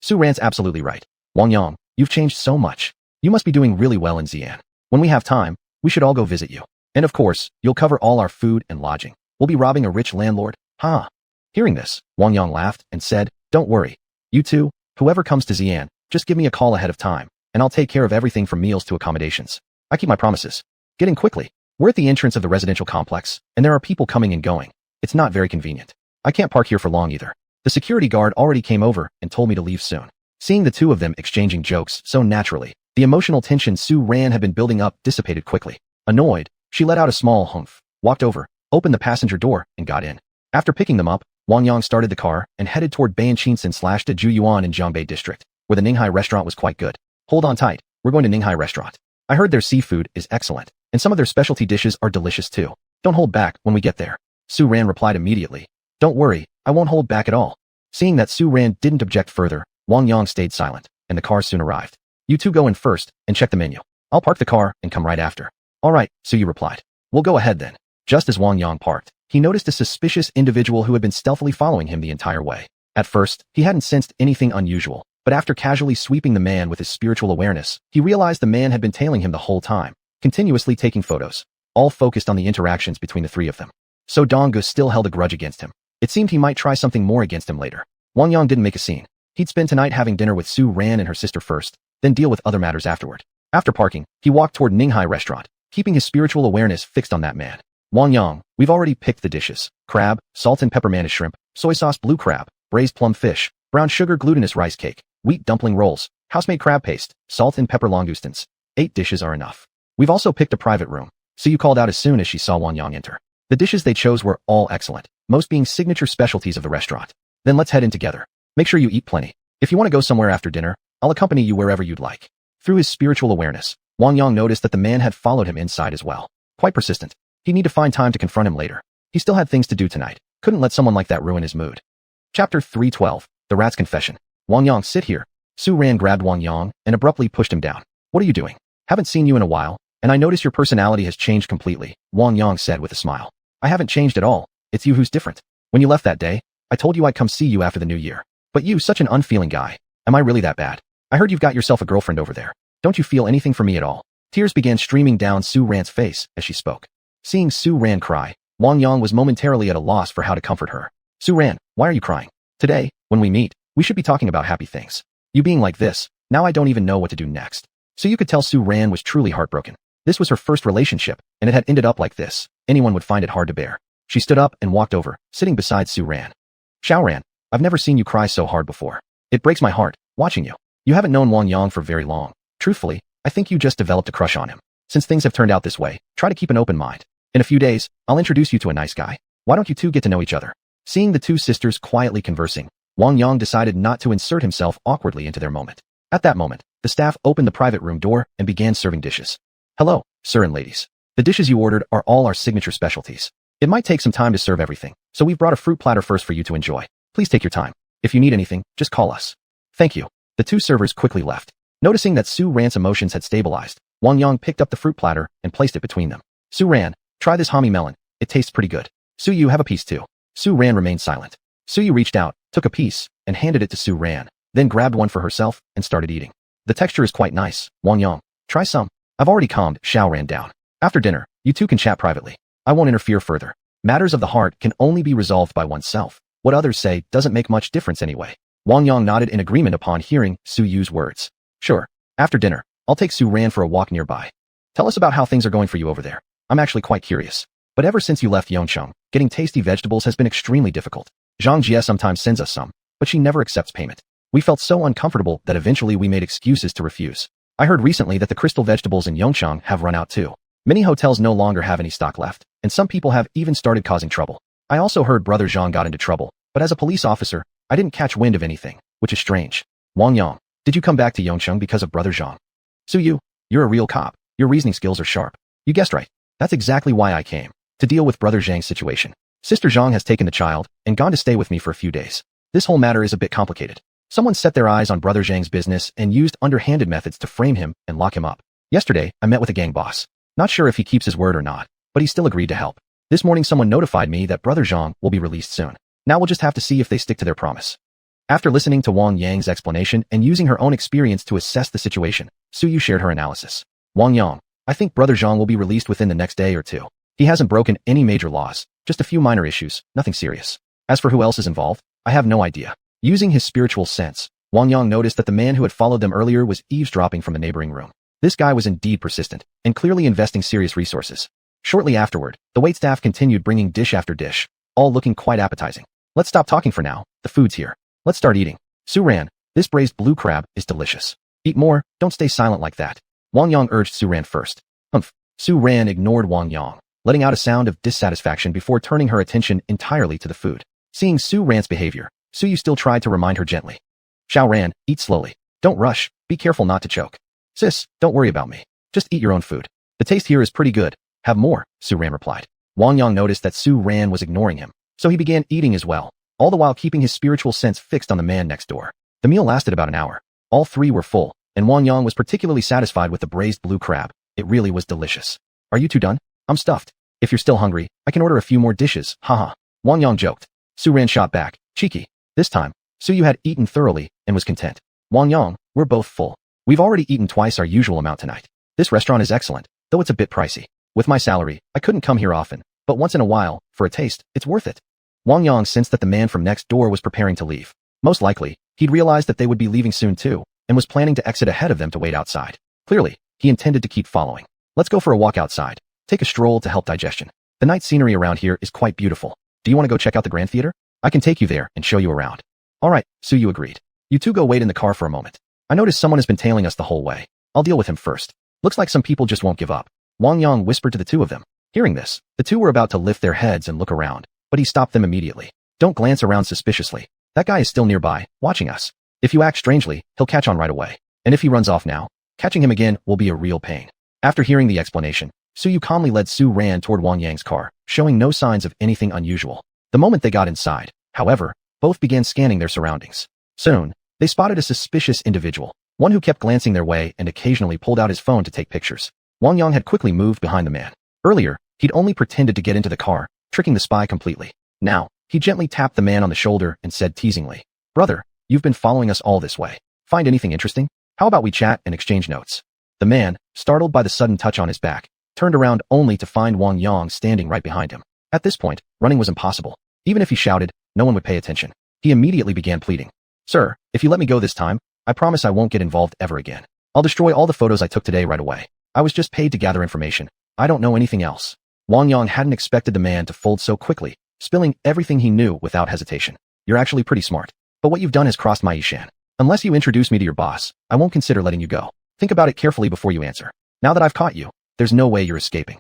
Xiuxian's absolutely right. Wang Yang, you've changed so much. You must be doing really well in Xian. When we have time, we should all go visit you. And of course, you'll cover all our food and lodging. We'll be robbing a rich landlord, huh? Hearing this, Wang Yang laughed and said, don't worry. You two, whoever comes to Xian, just give me a call ahead of time, and I'll take care of everything from meals to accommodations. I keep my promises. Get in quickly. We're at the entrance of the residential complex, and there are people coming and going. It's not very convenient. I can't park here for long either. The security guard already came over and told me to leave soon. Seeing the two of them exchanging jokes so naturally, the emotional tension Xiuxian had been building up dissipated quickly. Annoyed, she let out a small humph, walked over, opened the passenger door, and got in. After picking them up, Wang Yang started the car and headed toward Bayanchinsen/de Yuan in Zhangbei district, where the Ninghai restaurant was quite good. Hold on tight, we're going to Ninghai restaurant. I heard their seafood is excellent, and some of their specialty dishes are delicious too. Don't hold back when we get there. Xiuxian replied immediately. Don't worry, I won't hold back at all. Seeing that Xiuxian didn't object further, Wang Yang stayed silent, and the car soon arrived. You two go in first and check the menu. I'll park the car and come right after. All right, Yu replied. We'll go ahead then. Just as Wang Yang parked, he noticed a suspicious individual who had been stealthily following him the entire way. At first, he hadn't sensed anything unusual, but after casually sweeping the man with his spiritual awareness, he realized the man had been tailing him the whole time, continuously taking photos, all focused on the interactions between the three of them. So Donggu still held a grudge against him. It seemed he might try something more against him later. Wang Yang didn't make a scene. He'd spend tonight having dinner with Xiuxian and her sister first, then deal with other matters afterward. After parking, he walked toward Ninghai restaurant, keeping his spiritual awareness fixed on that man. Wang Yang, we've already picked the dishes. crab, salt and pepper mayonnaise shrimp, soy sauce blue crab, braised plum fish, brown sugar glutinous rice cake, wheat dumpling rolls, house-made crab paste, salt and pepper langoustines. 8 dishes are enough. We've also picked a private room. Xiu called out as soon as she saw Wang Yang enter. The dishes they chose were all excellent, most being signature specialties of the restaurant. Then let's head in together. Make sure you eat plenty. If you want to go somewhere after dinner, I'll accompany you wherever you'd like. Through his spiritual awareness, Wang Yang noticed that the man had followed him inside as well. Quite persistent. He'd need to find time to confront him later. He still had things to do tonight. Couldn't let someone like that ruin his mood. Chapter 312. The Rat's Confession. Wang Yang, sit here. Xiu grabbed Wang Yang and abruptly pushed him down. What are you doing? Haven't seen you in a while, and I notice your personality has changed completely, Wang Yang said with a smile. I haven't changed at all. It's you who's different. When you left that day, I told you I'd come see you after the new year. But you, such an unfeeling guy. Am I really that bad? I heard you've got yourself a girlfriend over there. Don't you feel anything for me at all? Tears began streaming down Su Ran's face as she spoke. Seeing Su Ran cry, Wang Yang was momentarily at a loss for how to comfort her. Su Ran, why are you crying? Today, when we meet, we should be talking about happy things. You being like this, now I don't even know what to do next. So you could tell Su Ran was truly heartbroken. This was her first relationship, and it had ended up like this. Anyone would find it hard to bear. She stood up and walked over, sitting beside Su Ran. Xiao, I've never seen you cry so hard before. It breaks my heart, watching you. You haven't known Wang Yang for very long. Truthfully, I think you just developed a crush on him. Since things have turned out this way, try to keep an open mind. In a few days, I'll introduce you to a nice guy. Why don't you two get to know each other? Seeing the two sisters quietly conversing, Wang Yang decided not to insert himself awkwardly into their moment. At that moment, the staff opened the private room door and began serving dishes. Hello, sir and ladies. The dishes you ordered are all our signature specialties. It might take some time to serve everything, so we've brought a fruit platter first for you to enjoy. Please take your time. If you need anything, just call us. Thank you. The two servers quickly left. Noticing that Su Ran's emotions had stabilized, Wang Yang picked up the fruit platter and placed it between them. Su Ran, try this homie melon. It tastes pretty good. Su Yu, have a piece too. Su Ran remained silent. Su Yu reached out, took a piece, and handed it to Su Ran, then grabbed one for herself and started eating. The texture is quite nice, Wang Yang. Try some. I've already calmed Xiao Ran down. After dinner, you two can chat privately. I won't interfere further. Matters of the heart can only be resolved by oneself. What others say doesn't make much difference anyway. Wang Yang nodded in agreement upon hearing Su Yu's words. Sure. After dinner, I'll take Su Ran for a walk nearby. Tell us about how things are going for you over there. I'm actually quite curious. But ever since you left Yongcheng, getting tasty vegetables has been extremely difficult. Zhang Jie sometimes sends us some, but she never accepts payment. We felt so uncomfortable that eventually we made excuses to refuse. I heard recently that the crystal vegetables in Yongcheng have run out too. Many hotels no longer have any stock left, and some people have even started causing trouble. I also heard Brother Zhang got into trouble, but as a police officer, I didn't catch wind of anything, which is strange. Wang Yang, did you come back to Yongcheng because of Brother Zhang? Su Yu, you're a real cop. Your reasoning skills are sharp. You guessed right. That's exactly why I came. To deal with Brother Zhang's situation. Sister Zhang has taken the child and gone to stay with me for a few days. This whole matter is a bit complicated. Someone set their eyes on Brother Zhang's business and used underhanded methods to frame him and lock him up. Yesterday, I met with a gang boss. Not sure if he keeps his word or not, but he still agreed to help. This morning someone notified me that Brother Zhang will be released soon. Now we'll just have to see if they stick to their promise. After listening to Wang Yang's explanation and using her own experience to assess the situation, Su Yu shared her analysis. Wang Yang, I think Brother Zhang will be released within the next day or two. He hasn't broken any major laws, just a few minor issues, nothing serious. As for who else is involved, I have no idea. Using his spiritual sense, Wang Yang noticed that the man who had followed them earlier was eavesdropping from the neighboring room. This guy was indeed persistent, and clearly investing serious resources. Shortly afterward, the waitstaff continued bringing dish after dish, all looking quite appetizing. Let's stop talking for now, the food's here. Let's start eating. Su Ran, this braised blue crab is delicious. Eat more, don't stay silent like that. Wang Yang urged Su Ran first. Humph. Su Ran ignored Wang Yang, letting out a sound of dissatisfaction before turning her attention entirely to the food. Seeing Su Ran's behavior, Su Yu still tried to remind her gently. Xiao Ran, eat slowly. Don't rush, be careful not to choke. Sis, don't worry about me. Just eat your own food. The taste here is pretty good. Have more, Su Ran replied. Wang Yang noticed that Su Ran was ignoring him, so he began eating as well, all the while keeping his spiritual sense fixed on the man next door. The meal lasted about an hour. All three were full, and Wang Yang was particularly satisfied with the braised blue crab. It really was delicious. Are you two done? I'm stuffed. If you're still hungry, I can order a few more dishes, haha. Wang Yang joked. Su Ran shot back, cheeky. This time, Su Yu had eaten thoroughly and was content. Wang Yang, we're both full. We've already eaten twice our usual amount tonight. This restaurant is excellent, though it's a bit pricey. With my salary, I couldn't come here often, but once in a while, for a taste, it's worth it. Wang Yang sensed that the man from next door was preparing to leave. Most likely, he'd realized that they would be leaving soon too, and was planning to exit ahead of them to wait outside. Clearly, he intended to keep following. Let's go for a walk outside. Take a stroll to help digestion. The night scenery around here is quite beautiful. Do you want to go check out the Grand Theater? I can take you there and show you around. All right, Xiu agreed. You two go wait in the car for a moment. I noticed someone has been tailing us the whole way. I'll deal with him first. Looks like some people just won't give up. Wang Yang whispered to the two of them. Hearing this, the two were about to lift their heads and look around, but he stopped them immediately. Don't glance around suspiciously. That guy is still nearby, watching us. If you act strangely, he'll catch on right away. And if he runs off now, catching him again will be a real pain. After hearing the explanation, Xiu calmly led Su Ran toward Wang Yang's car, showing no signs of anything unusual. The moment they got inside, however, both began scanning their surroundings. Soon, they spotted a suspicious individual, one who kept glancing their way and occasionally pulled out his phone to take pictures. Wang Yang had quickly moved behind the man. Earlier, he'd only pretended to get into the car, tricking the spy completely. Now, he gently tapped the man on the shoulder and said teasingly, "Brother, you've been following us all this way. Find anything interesting? How about we chat and exchange notes?" The man, startled by the sudden touch on his back, turned around only to find Wang Yang standing right behind him. At this point, running was impossible. Even if he shouted, no one would pay attention. He immediately began pleading. "Sir, if you let me go this time, I promise I won't get involved ever again. I'll destroy all the photos I took today right away. I was just paid to gather information. I don't know anything else." Wang Yang hadn't expected the man to fold so quickly, spilling everything he knew without hesitation. "You're actually pretty smart. But what you've done has crossed my xiuxian. Unless you introduce me to your boss, I won't consider letting you go. Think about it carefully before you answer. Now that I've caught you, there's no way you're escaping."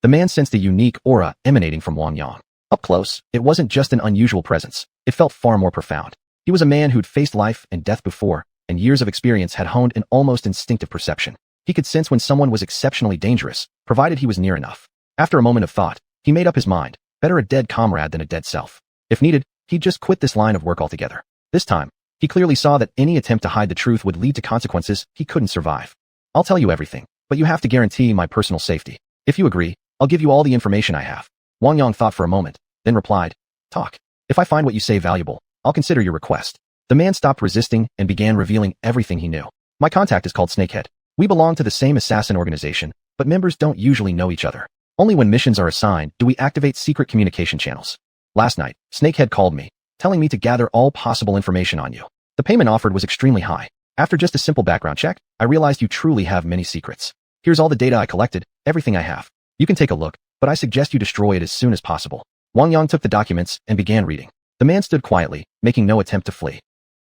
The man sensed a unique aura emanating from Wang Yang. Up close, it wasn't just an unusual presence. It felt far more profound. He was a man who'd faced life and death before, and years of experience had honed an almost instinctive perception. He could sense when someone was exceptionally dangerous, provided he was near enough. After a moment of thought, he made up his mind. Better a dead comrade than a dead self. If needed, he'd just quit this line of work altogether. This time, he clearly saw that any attempt to hide the truth would lead to consequences he couldn't survive. "I'll tell you everything, but you have to guarantee my personal safety. If you agree, I'll give you all the information I have." Wang Yang thought for a moment, then replied, "Talk. If I find what you say valuable, I'll consider your request." The man stopped resisting and began revealing everything he knew. "My contact is called Snakehead. We belong to the same assassin organization, but members don't usually know each other. Only when missions are assigned do we activate secret communication channels. Last night, Snakehead called me, telling me to gather all possible information on you. The payment offered was extremely high. After just a simple background check, I realized you truly have many secrets. Here's all the data I collected, everything I have. You can take a look, but I suggest you destroy it as soon as possible." Wang Yang took the documents and began reading. The man stood quietly, making no attempt to flee.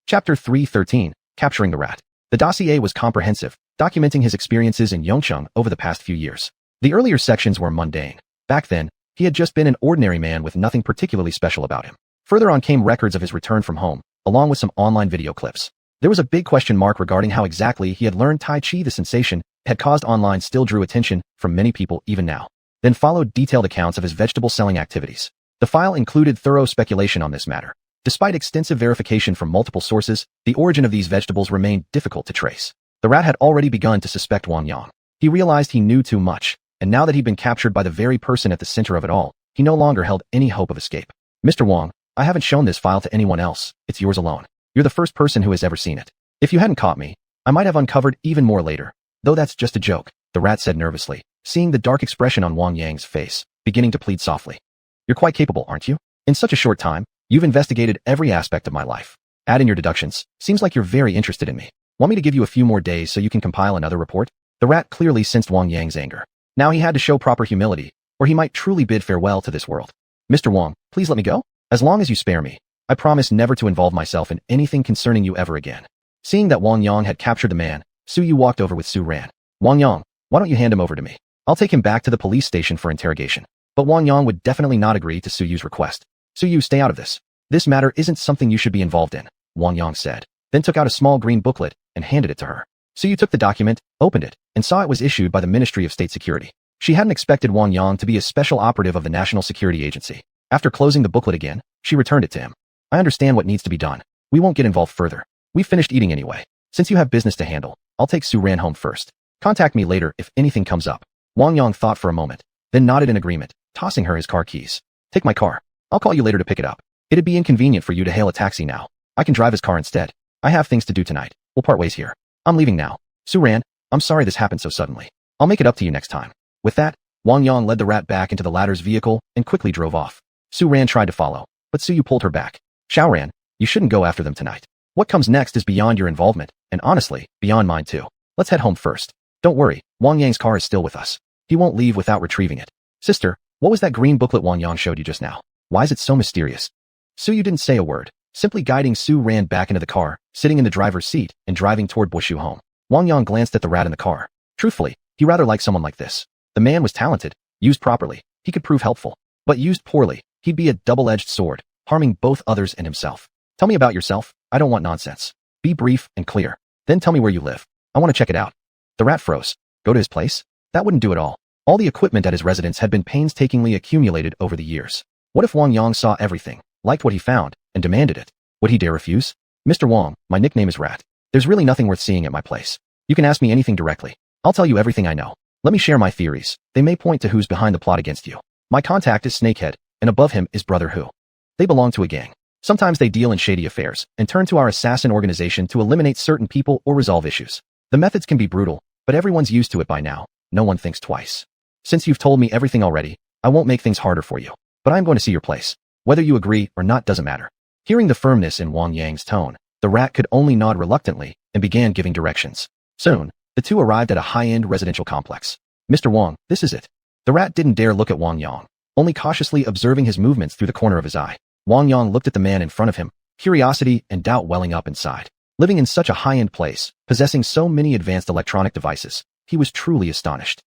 Chapter 313, Capturing the Rat. The dossier was comprehensive, documenting his experiences in Yongcheng over the past few years. The earlier sections were mundane. Back then, he had just been an ordinary man with nothing particularly special about him. Further on came records of his return from home, along with some online video clips. There was a big question mark regarding how exactly he had learned Tai Chi. The sensation had caused online still drew attention from many people even now. Then followed detailed accounts of his vegetable selling activities. The file included thorough speculation on this matter. Despite extensive verification from multiple sources, the origin of these vegetables remained difficult to trace. The rat had already begun to suspect Wang Yang. He realized he knew too much, and now that he'd been captured by the very person at the center of it all, he no longer held any hope of escape. "Mr. Wang, I haven't shown this file to anyone else. It's yours alone. You're the first person who has ever seen it. If you hadn't caught me, I might have uncovered even more later. Though that's just a joke," the rat said nervously, seeing the dark expression on Wang Yang's face, beginning to plead softly. "You're quite capable, aren't you? In such a short time, you've investigated every aspect of my life. Add in your deductions. Seems like you're very interested in me. Want me to give you a few more days so you can compile another report?" The rat clearly sensed Wang Yang's anger. Now he had to show proper humility, or he might truly bid farewell to this world. "Mr. Wang, please let me go? As long as you spare me, I promise never to involve myself in anything concerning you ever again." Seeing that Wang Yang had captured the man, Xiu walked over with Su Ran. "Wang Yang, why don't you hand him over to me? I'll take him back to the police station for interrogation." But Wang Yang would definitely not agree to Suyu's request. "Xiu, stay out of this. This matter isn't something you should be involved in," Wang Yang said, then took out a small green booklet and handed it to her. Xiu took the document, opened it, and saw it was issued by the Ministry of State Security. She hadn't expected Wang Yang to be a special operative of the National Security Agency. After closing the booklet again, she returned it to him. "I understand what needs to be done. We won't get involved further. We've finished eating anyway. Since you have business to handle, I'll take Su Ran home first. Contact me later if anything comes up." Wang Yang thought for a moment, then nodded in agreement, tossing her his car keys. "Take my car. I'll call you later to pick it up. It'd be inconvenient for you to hail a taxi now. I can drive his car instead. I have things to do tonight. We'll part ways here. I'm leaving now. Su Ran, I'm sorry this happened so suddenly. I'll make it up to you next time." With that, Wang Yang led the rat back into the latter's vehicle and quickly drove off. Su Ran tried to follow, but Xiu pulled her back. "Xiao, you shouldn't go after them tonight. What comes next is beyond your involvement, and honestly, beyond mine too. Let's head home first. Don't worry, Wang Yang's car is still with us. He won't leave without retrieving it." "Sister, what was that green booklet Wang Yang showed you just now?" Why is it so mysterious? Xiu didn't say a word, simply guiding Xiu ran back into the car, sitting in the driver's seat and driving toward Bushu home. Wang Yang glanced at the rat in the car. Truthfully, he rather liked someone like this. The man was talented. Used properly, he could prove helpful. But used poorly, he'd be a double-edged sword, harming both others and himself. Tell me about yourself. I don't want nonsense. Be brief and clear. Then tell me where you live. I want to check it out. The rat froze. Go to his place? That wouldn't do it all. All the equipment at his residence had been painstakingly accumulated over the years. What if Wang Yang saw everything, liked what he found, and demanded it? Would he dare refuse? Mr. Wang, my nickname is Rat. There's really nothing worth seeing at my place. You can ask me anything directly. I'll tell you everything I know. Let me share my theories. They may point to who's behind the plot against you. My contact is Snakehead, and above him is Brother Hu. They belong to a gang. Sometimes they deal in shady affairs and turn to our assassin organization to eliminate certain people or resolve issues. The methods can be brutal, but everyone's used to it by now. No one thinks twice. Since you've told me everything already, I won't make things harder for you. But I'm going to see your place. Whether you agree or not doesn't matter. Hearing the firmness in Wang Yang's tone, the rat could only nod reluctantly and began giving directions. Soon, the two arrived at a high-end residential complex. Mr. Wang, this is it. The rat didn't dare look at Wang Yang, only cautiously observing his movements through the corner of his eye. Wang Yang looked at the man in front of him, curiosity and doubt welling up inside. Living in such a high-end place, possessing so many advanced electronic devices, he was truly astonished.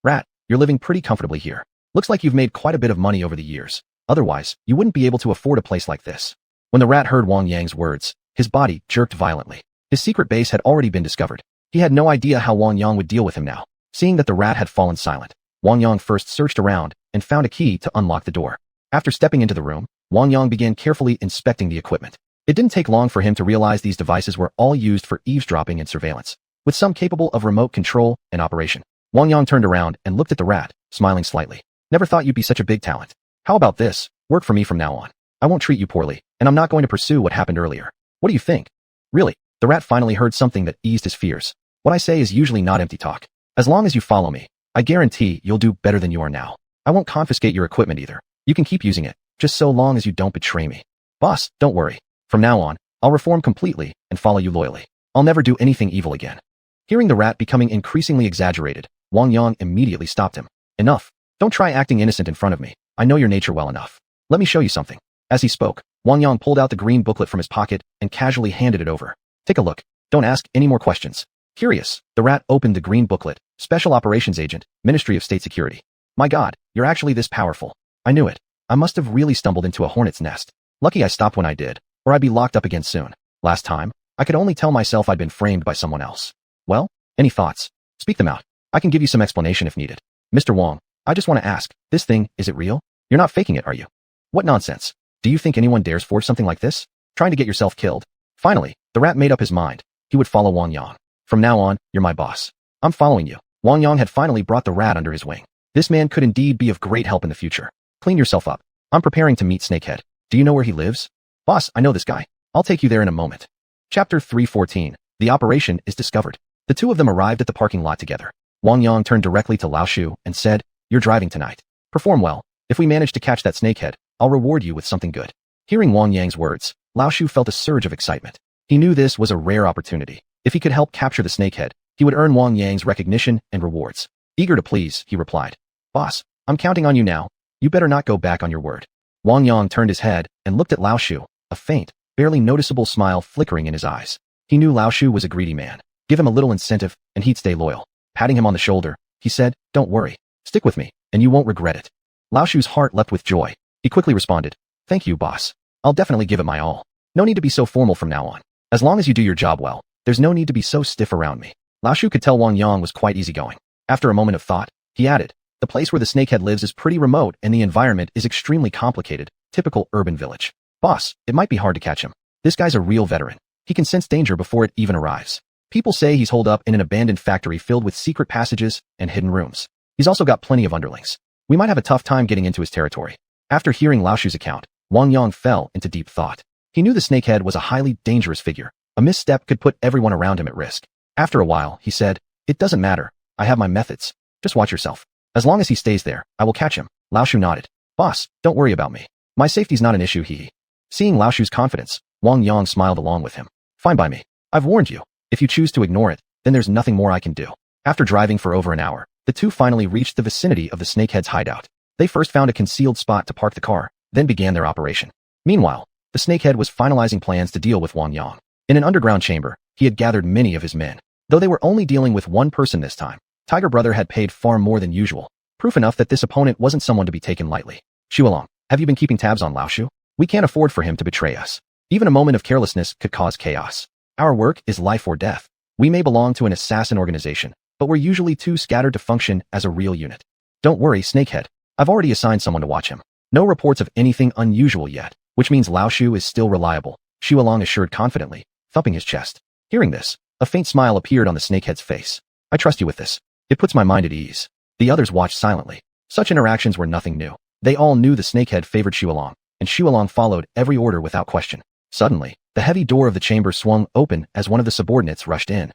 Rat, you're living pretty comfortably here. Looks like you've made quite a bit of money over the years. Otherwise, you wouldn't be able to afford a place like this. When the rat heard Wang Yang's words, his body jerked violently. His secret base had already been discovered. He had no idea how Wang Yang would deal with him now. Seeing that the rat had fallen silent, Wang Yang first searched around and found a key to unlock the door. After stepping into the room, Wang Yang began carefully inspecting the equipment. It didn't take long for him to realize these devices were all used for eavesdropping and surveillance, with some capable of remote control and operation. Wang Yang turned around and looked at the rat, smiling slightly. Never thought you'd be such a big talent. How about this? Work for me from now on. I won't treat you poorly, and I'm not going to pursue what happened earlier. What do you think? Really? The rat finally heard something that eased his fears. What I say is usually not empty talk. As long as you follow me, I guarantee you'll do better than you are now. I won't confiscate your equipment either. You can keep using it, just so long as you don't betray me. Boss, don't worry. From now on, I'll reform completely and follow you loyally. I'll never do anything evil again. Hearing the rat becoming increasingly exaggerated, Wang Yang immediately stopped him. Enough. Don't try acting innocent in front of me. I know your nature well enough. Let me show you something. As he spoke, Wang Yang pulled out the green booklet from his pocket and casually handed it over. Take a look. Don't ask any more questions. Curious, the rat opened the green booklet. Special Operations Agent, Ministry of State Security. My God, you're actually this powerful. I knew it. I must have really stumbled into a hornet's nest. Lucky I stopped when I did, or I'd be locked up again soon. Last time, I could only tell myself I'd been framed by someone else. Well, any thoughts? Speak them out. I can give you some explanation if needed. Mr. Wang, I just want to ask, this thing, is it real? You're not faking it, are you? What nonsense. Do you think anyone dares forge something like this? Trying to get yourself killed? Finally, the rat made up his mind. He would follow Wang Yang. From now on, you're my boss. I'm following you. Wang Yang had finally brought the rat under his wing. This man could indeed be of great help in the future. Clean yourself up. I'm preparing to meet Snakehead. Do you know where he lives? Boss, I know this guy. I'll take you there in a moment. Chapter 314. The operation is discovered. The two of them arrived at the parking lot together. Wang Yang turned directly to Lao Shu and said, You're driving tonight. Perform well. If we manage to catch that snakehead, I'll reward you with something good. Hearing Wang Yang's words, Lao Shu felt a surge of excitement. He knew this was a rare opportunity. If he could help capture the snakehead, he would earn Wang Yang's recognition and rewards. Eager to please, he replied. Boss, I'm counting on you now. You better not go back on your word. Wang Yang turned his head and looked at Lao Shu, a faint, barely noticeable smile flickering in his eyes. He knew Lao Shu was a greedy man. Give him a little incentive, and he'd stay loyal. Patting him on the shoulder, he said, Don't worry. Stick with me, and you won't regret it. Lao Shu's heart leapt with joy. He quickly responded, Thank you, boss. I'll definitely give it my all. No need to be so formal from now on. As long as you do your job well, there's no need to be so stiff around me. Lao Shu could tell Wang Yang was quite easygoing. After a moment of thought, he added, The place where the snakehead lives is pretty remote and the environment is extremely complicated, typical urban village. Boss, it might be hard to catch him. This guy's a real veteran. He can sense danger before it even arrives. People say he's holed up in an abandoned factory filled with secret passages and hidden rooms. He's also got plenty of underlings. We might have a tough time getting into his territory. After hearing Lao Shu's account, Wang Yang fell into deep thought. He knew the snakehead was a highly dangerous figure. A misstep could put everyone around him at risk. After a while, he said, It doesn't matter. I have my methods. Just watch yourself. As long as he stays there, I will catch him. Lao Shu nodded. Boss, don't worry about me. My safety's not an issue, he. Seeing Lao Shu's confidence, Wang Yang smiled along with him. Fine by me. I've warned you. If you choose to ignore it, then there's nothing more I can do. After driving for over an hour, the two finally reached the vicinity of the snakehead's hideout. They first found a concealed spot to park the car, then began their operation. Meanwhile, the snakehead was finalizing plans to deal with Wang Yang. In an underground chamber, he had gathered many of his men. Though they were only dealing with one person this time, Tiger Brother had paid far more than usual, proof enough that this opponent wasn't someone to be taken lightly. Xiuxian, have you been keeping tabs on Laoshu? We can't afford for him to betray us. Even a moment of carelessness could cause chaos. Our work is life or death. We may belong to an assassin organization, but we're usually too scattered to function as a real unit. Don't worry, Snakehead. I've already assigned someone to watch him. No reports of anything unusual yet, which means Laoshu is still reliable, Xiuxian assured confidently, thumping his chest. Hearing this, a faint smile appeared on the snakehead's face. I trust you with this. It puts my mind at ease. The others watched silently. Such interactions were nothing new. They all knew the snakehead favored Xiuxian, and Xiuxian followed every order without question. Suddenly, the heavy door of the chamber swung open as one of the subordinates rushed in.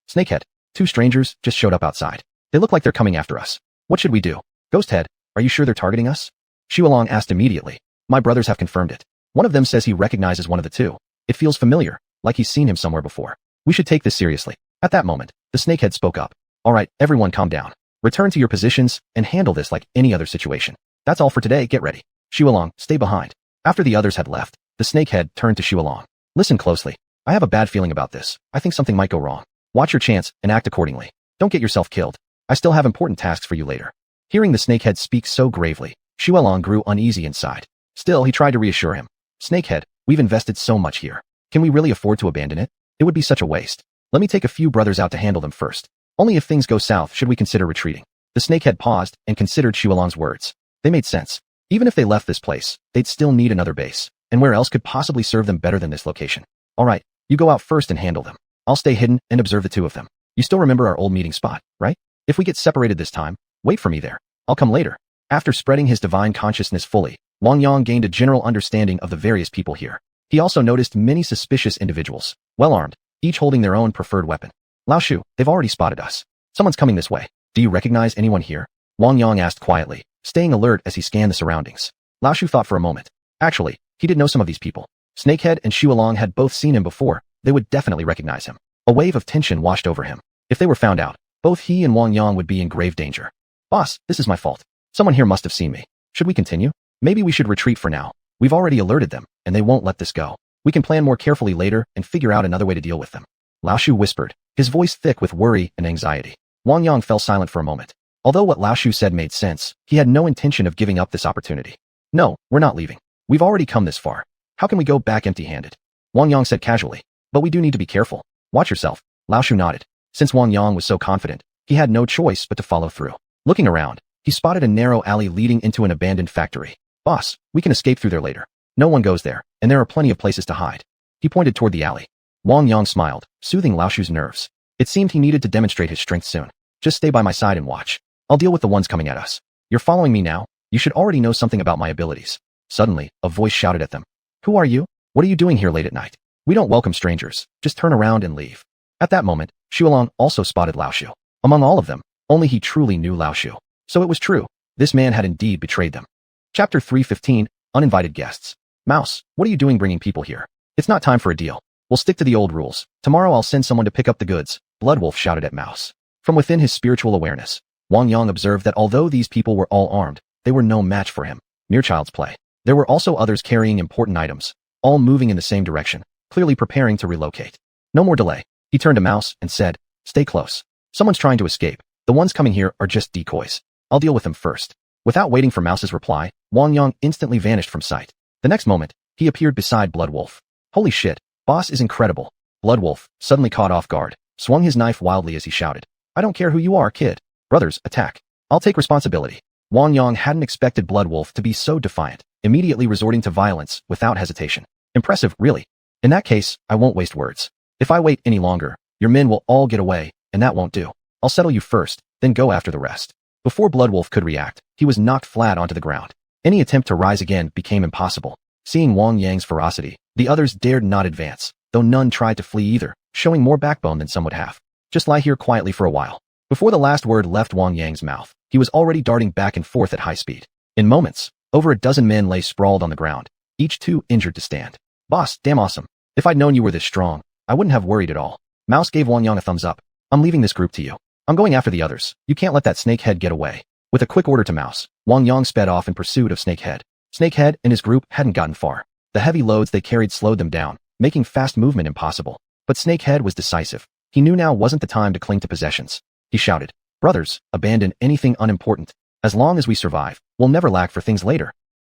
Snakehead, two strangers just showed up outside. They look like they're coming after us. What should we do? Ghosthead, are you sure they're targeting us? Xiuxian asked immediately. My brothers have confirmed it. One of them says he recognizes one of the two. It feels familiar, like he's seen him somewhere before. We should take this seriously. At that moment, the snakehead spoke up. All right, everyone calm down. Return to your positions and handle this like any other situation. That's all for today, get ready. Xiuxian, stay behind. After the others had left, the snakehead turned to Xiuxian. Listen closely. I have a bad feeling about this. I think something might go wrong. Watch your chance and act accordingly. Don't get yourself killed. I still have important tasks for you later. Hearing the snakehead speak so gravely, Xiuxian grew uneasy inside. Still, he tried to reassure him. Snakehead, we've invested so much here. Can we really afford to abandon it? It would be such a waste. Let me take a few brothers out to handle them first. Only if things go south should we consider retreating. The snakehead paused and considered Xiuxian's words. They made sense. Even if they left this place, they'd still need another base. And where else could possibly serve them better than this location? All right, you go out first and handle them. I'll stay hidden and observe the two of them. You still remember our old meeting spot, right? If we get separated this time, wait for me there. I'll come later. After spreading his divine consciousness fully, Wang Yang gained a general understanding of the various people here. He also noticed many suspicious individuals, well armed, each holding their own preferred weapon. Laoshu, they've already spotted us. Someone's coming this way. Do you recognize anyone here? Wang Yang asked quietly, staying alert as he scanned the surroundings. Laoshu thought for a moment. Actually, he did know some of these people. Snakehead and Xiuxian had both seen him before. They would definitely recognize him. A wave of tension washed over him. If they were found out, both he and Wang Yang would be in grave danger. Boss, this is my fault. Someone here must have seen me. Should we continue? Maybe we should retreat for now. We've already alerted them, and they won't let this go. We can plan more carefully later and figure out another way to deal with them. Laoshu whispered, his voice thick with worry and anxiety. Wang Yang fell silent for a moment. Although what Laoshu said made sense, he had no intention of giving up this opportunity. No, we're not leaving. We've already come this far. How can we go back empty-handed? Wang Yang said casually. But we do need to be careful. Watch yourself. Laoshu nodded. Since Wang Yang was so confident, he had no choice but to follow through. Looking around, he spotted a narrow alley leading into an abandoned factory. Boss, we can escape through there later. No one goes there, and there are plenty of places to hide. He pointed toward the alley. Wang Yang smiled, soothing Laoshu's nerves. It seemed he needed to demonstrate his strength soon. Just stay by my side and watch. I'll deal with the ones coming at us. You're following me now? You should already know something about my abilities. Suddenly, a voice shouted at them. Who are you? What are you doing here late at night? We don't welcome strangers. Just turn around and leave. At that moment, Xiuxian also spotted Laoshu. Among all of them, only he truly knew Laoshu. So it was true. This man had indeed betrayed them. Chapter 315, Uninvited Guests. Mouse, what are you doing bringing people here? It's not time for a deal. We'll stick to the old rules. Tomorrow I'll send someone to pick up the goods. Bloodwolf shouted at Mouse. From within his spiritual awareness, Wang Yang observed that although these people were all armed, they were no match for him. Mere child's play. There were also others carrying important items, all moving in the same direction, clearly preparing to relocate. No more delay. He turned to Mouse and said, stay close. Someone's trying to escape. The ones coming here are just decoys. I'll deal with them first. Without waiting for Mouse's reply, Wang Yang instantly vanished from sight. The next moment, he appeared beside Bloodwolf. Holy shit, boss is incredible. Bloodwolf, suddenly caught off guard, swung his knife wildly as he shouted. I don't care who you are, kid. Brothers, attack. I'll take responsibility. Wang Yang hadn't expected Bloodwolf to be so defiant, immediately resorting to violence without hesitation. Impressive, really. In that case, I won't waste words. If I wait any longer, your men will all get away, and that won't do. I'll settle you first, then go after the rest. Before Bloodwolf could react, he was knocked flat onto the ground. Any attempt to rise again became impossible. Seeing Wang Yang's ferocity, the others dared not advance, though none tried to flee either, showing more backbone than some would have. Just lie here quietly for a while. Before the last word left Wang Yang's mouth, he was already darting back and forth at high speed. In moments, over a dozen men lay sprawled on the ground, each too injured to stand. Boss, damn awesome. If I'd known you were this strong, I wouldn't have worried at all. Mouse gave Wang Yang a thumbs up. I'm leaving this group to you. I'm going after the others. You can't let that snakehead get away. With a quick order to Mouse, Wang Yang sped off in pursuit of Snakehead. Snakehead and his group hadn't gotten far. The heavy loads they carried slowed them down, making fast movement impossible. But Snakehead was decisive. He knew now wasn't the time to cling to possessions. He shouted, "Brothers, abandon anything unimportant. As long as we survive, we'll never lack for things later."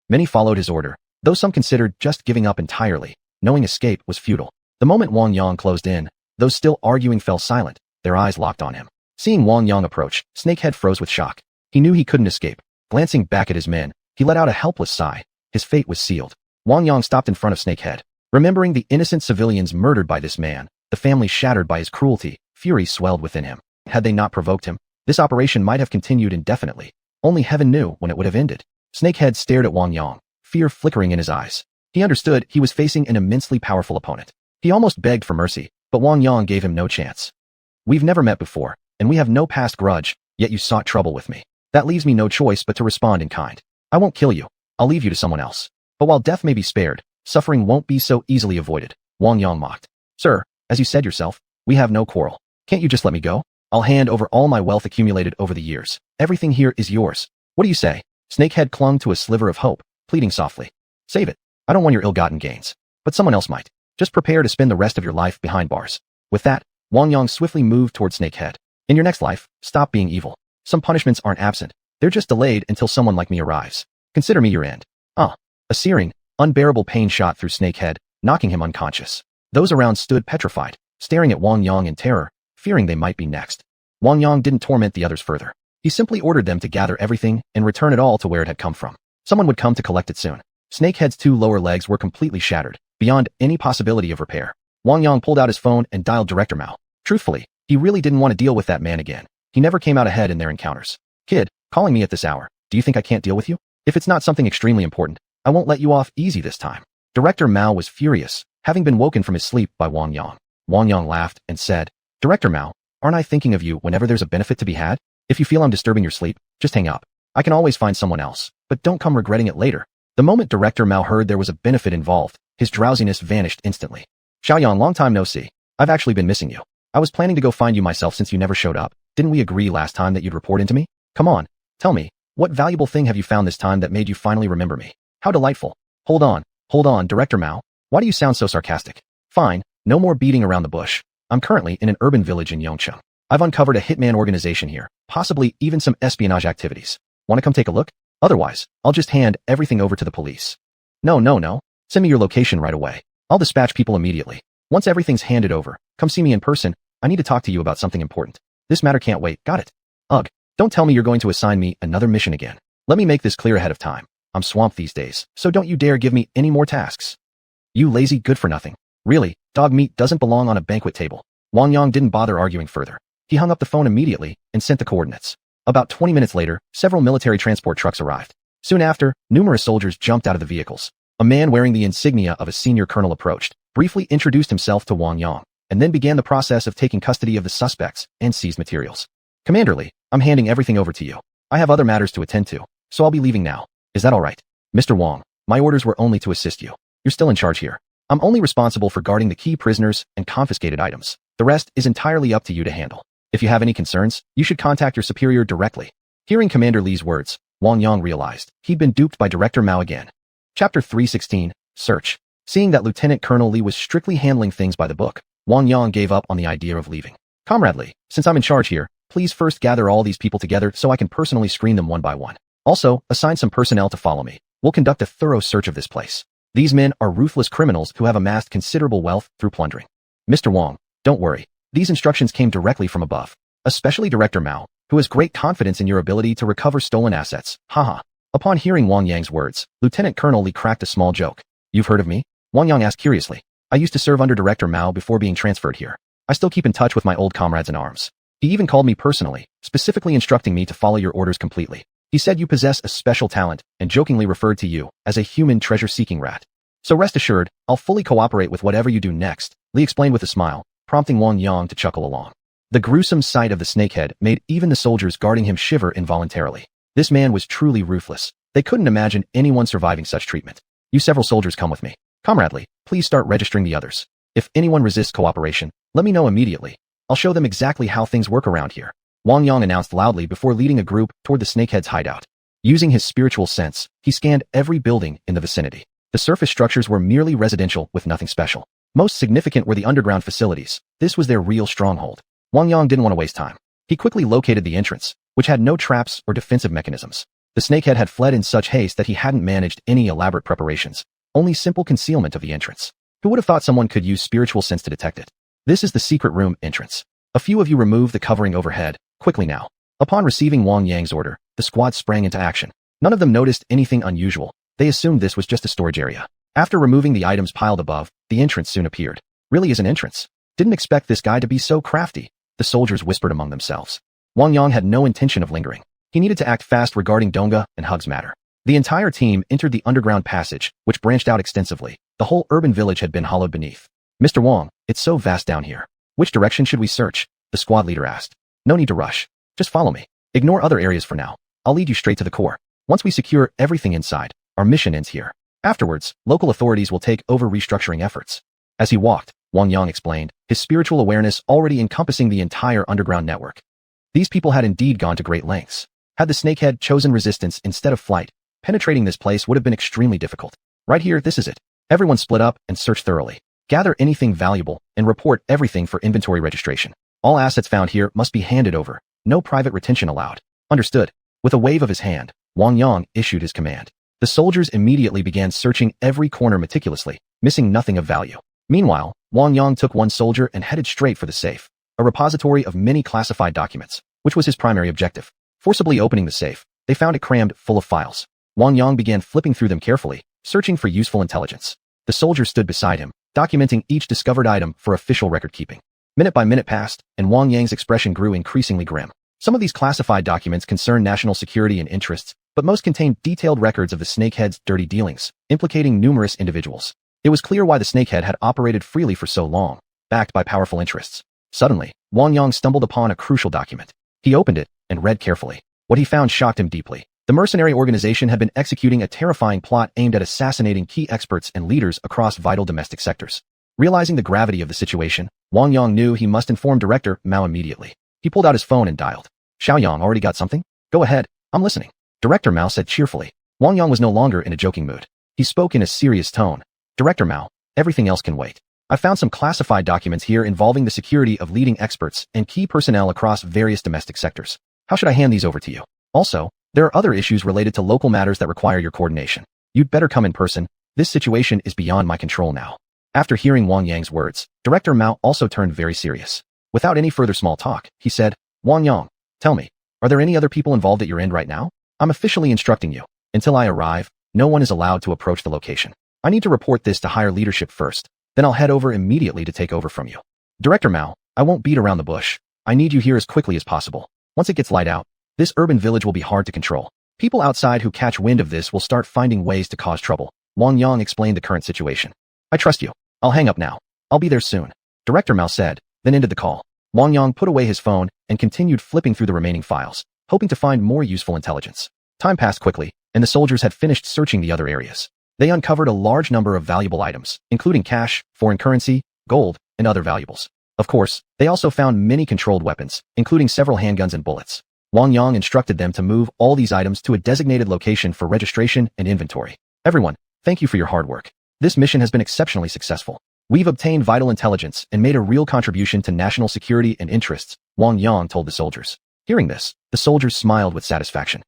Many followed his order, though some considered just giving up entirely, knowing escape was futile. The moment Wang Yang closed in, those still arguing fell silent, their eyes locked on him. Seeing Wang Yang approach, Snakehead froze with shock. He knew he couldn't escape. Glancing back at his men, he let out a helpless sigh. His fate was sealed. Wang Yang stopped in front of Snakehead. Remembering the innocent civilians murdered by this man, the family shattered by his cruelty, fury swelled within him. Had they not provoked him, this operation might have continued indefinitely. Only heaven knew when it would have ended. Snakehead stared at Wang Yang, fear flickering in his eyes. He understood he was facing an immensely powerful opponent. He almost begged for mercy, but Wang Yang gave him no chance. "We've never met before, and we have no past grudge, yet you sought trouble with me. That leaves me no choice but to respond in kind. I won't kill you. I'll leave you to someone else. But while death may be spared, suffering won't be so easily avoided," Wang Yang mocked. "Sir, as you said yourself, we have no quarrel. Can't you just let me go? I'll hand over all my wealth accumulated over the years. Everything here is yours. What do you say?" Snakehead clung to a sliver of hope, pleading softly. "Save it. I don't want your ill-gotten gains. But someone else might. Just prepare to spend the rest of your life behind bars." With that, Wang Yang swiftly moved toward Snakehead. "In your next life, stop being evil. Some punishments aren't absent. They're just delayed until someone like me arrives. Consider me your end." A searing, unbearable pain shot through Snakehead, knocking him unconscious. Those around stood petrified, staring at Wang Yang in terror, fearing they might be next. Wang Yang didn't torment the others further. He simply ordered them to gather everything and return it all to where it had come from. Someone would come to collect it soon. Snakehead's two lower legs were completely shattered, beyond any possibility of repair. Wang Yang pulled out his phone and dialed Director Mao. Truthfully, he really didn't want to deal with that man again. He never came out ahead in their encounters. "Kid, calling me at this hour. Do you think I can't deal with you? If it's not something extremely important, I won't let you off easy this time." Director Mao was furious, having been woken from his sleep by Wang Yang. Wang Yang laughed and said, "Director Mao, aren't I thinking of you whenever there's a benefit to be had? If you feel I'm disturbing your sleep, just hang up. I can always find someone else, but don't come regretting it later." The moment Director Mao heard there was a benefit involved, his drowsiness vanished instantly. "Xiuxian, long time no see. I've actually been missing you. I was planning to go find you myself since you never showed up. Didn't we agree last time that you'd report into me? Come on, tell me, what valuable thing have you found this time that made you finally remember me? How delightful." Hold on, Director Mao. Why do you sound so sarcastic? Fine, no more beating around the bush. I'm currently in an urban village in Yongcheng. I've uncovered a hitman organization here, possibly even some espionage activities. Want to come take a look? Otherwise, I'll just hand everything over to the police. No. Send me your location right away. I'll dispatch people immediately. Once everything's handed over, come see me in person. I need to talk to you about something important. This matter can't wait, got it? Ugh, don't tell me you're going to assign me another mission again. Let me make this clear ahead of time. I'm swamped these days, so don't you dare give me any more tasks. You lazy good-for-nothing. Really, dog meat doesn't belong on a banquet table. Wang Yang didn't bother arguing further. He hung up the phone immediately and sent the coordinates. About 20 minutes later, several military transport trucks arrived. Soon after, numerous soldiers jumped out of the vehicles. A man wearing the insignia of a senior colonel approached, briefly introduced himself to Wang Yang, and then began the process of taking custody of the suspects and seized materials. "Commander Li, I'm handing everything over to you. I have other matters to attend to, so I'll be leaving now. Is that all right?" "Mr. Wang, my orders were only to assist you. You're still in charge here. I'm only responsible for guarding the key prisoners and confiscated items. The rest is entirely up to you to handle. If you have any concerns, you should contact your superior directly." Hearing Commander Li's words, Wang Yang realized he'd been duped by Director Mao again. Chapter 316, Search. Seeing that Lieutenant Colonel Li was strictly handling things by the book, Wang Yang gave up on the idea of leaving. "Comrade Li, since I'm in charge here, please first gather all these people together so I can personally screen them one by one. Also, assign some personnel to follow me. We'll conduct a thorough search of this place. These men are ruthless criminals who have amassed considerable wealth through plundering." "Mr. Wang, don't worry. These instructions came directly from above. Especially Director Mao, who has great confidence in your ability to recover stolen assets. Haha." Upon hearing Wang Yang's words, Lieutenant Colonel Li cracked a small joke. "You've heard of me?" Wang Yang asked curiously. "I used to serve under Director Mao before being transferred here. I still keep in touch with my old comrades in arms. He even called me personally, specifically instructing me to follow your orders completely. He said you possess a special talent and jokingly referred to you as a human treasure-seeking rat. So rest assured, I'll fully cooperate with whatever you do next," Li explained with a smile, prompting Wang Yang to chuckle along. The gruesome sight of the snakehead made even the soldiers guarding him shiver involuntarily. This man was truly ruthless. They couldn't imagine anyone surviving such treatment. "You several soldiers come with me. Comrade Li, please start registering the others. If anyone resists cooperation, let me know immediately. I'll show them exactly how things work around here," Wang Yang announced loudly before leading a group toward the snakehead's hideout. Using his spiritual sense, he scanned every building in the vicinity. The surface structures were merely residential with nothing special. Most significant were the underground facilities. This was their real stronghold. Wang Yang didn't want to waste time. He quickly located the entrance, which had no traps or defensive mechanisms. The snakehead had fled in such haste that he hadn't managed any elaborate preparations, only simple concealment of the entrance. Who would have thought someone could use spiritual sense to detect it? This is the secret room entrance. A few of you remove the covering overhead, quickly now. Upon receiving Wang Yang's order, the squad sprang into action. None of them noticed anything unusual. They assumed this was just a storage area. After removing the items piled above, the entrance soon appeared. Really is an entrance. Didn't expect this guy to be so crafty, the soldiers whispered among themselves. Wang Yang had no intention of lingering. He needed to act fast regarding Donga and Hug's matter. The entire team entered the underground passage, which branched out extensively. The whole urban village had been hollowed beneath. Mr. Wang, it's so vast down here. Which direction should we search? The squad leader asked. No need to rush. Just follow me. Ignore other areas for now. I'll lead you straight to the core. Once we secure everything inside, our mission ends here. Afterwards, local authorities will take over restructuring efforts. As he walked, Wang Yang explained, his spiritual awareness already encompassing the entire underground network. These people had indeed gone to great lengths. Had the snakehead chosen resistance instead of flight, penetrating this place would have been extremely difficult. Right here, this is it. Everyone split up and search thoroughly. Gather anything valuable and report everything for inventory registration. All assets found here must be handed over. No private retention allowed. Understood. With a wave of his hand, Wang Yang issued his command. The soldiers immediately began searching every corner meticulously, missing nothing of value. Meanwhile, Wang Yang took one soldier and headed straight for the safe, a repository of many classified documents, which was his primary objective. Forcibly opening the safe, they found it crammed full of files. Wang Yang began flipping through them carefully, searching for useful intelligence. The soldiers stood beside him, documenting each discovered item for official record-keeping. Minute by minute passed, and Wang Yang's expression grew increasingly grim. Some of these classified documents concern national security and interests, but most contained detailed records of the snakehead's dirty dealings, implicating numerous individuals. It was clear why the snakehead had operated freely for so long, backed by powerful interests. Suddenly, Wang Yang stumbled upon a crucial document. He opened it and read carefully. What he found shocked him deeply. The mercenary organization had been executing a terrifying plot aimed at assassinating key experts and leaders across vital domestic sectors. Realizing the gravity of the situation, Wang Yang knew he must inform Director Mao immediately. He pulled out his phone and dialed. Xiuxian, already got something? Go ahead, I'm listening. Director Mao said cheerfully. Wang Yang was no longer in a joking mood. He spoke in a serious tone. Director Mao, everything else can wait. I found some classified documents here involving the security of leading experts and key personnel across various domestic sectors. How should I hand these over to you? Also, there are other issues related to local matters that require your coordination. You'd better come in person. This situation is beyond my control now. After hearing Wang Yang's words, Director Mao also turned very serious. Without any further small talk, he said, Wang Yang, tell me, are there any other people involved at your end right now? I'm officially instructing you. Until I arrive, no one is allowed to approach the location. I need to report this to higher leadership first, then I'll head over immediately to take over from you. Director Mao, I won't beat around the bush. I need you here as quickly as possible. Once it gets light out, this urban village will be hard to control. People outside who catch wind of this will start finding ways to cause trouble. Wang Yang explained the current situation. I trust you. I'll hang up now. I'll be there soon. Director Mao said, then ended the call. Wang Yang put away his phone and continued flipping through the remaining files, hoping to find more useful intelligence. Time passed quickly, and the soldiers had finished searching the other areas. They uncovered a large number of valuable items, including cash, foreign currency, gold, and other valuables. Of course, they also found many controlled weapons, including several handguns and bullets. Wang Yang instructed them to move all these items to a designated location for registration and inventory. Everyone, thank you for your hard work. This mission has been exceptionally successful. We've obtained vital intelligence and made a real contribution to national security and interests, Wang Yang told the soldiers. Hearing this, the soldiers smiled with satisfaction.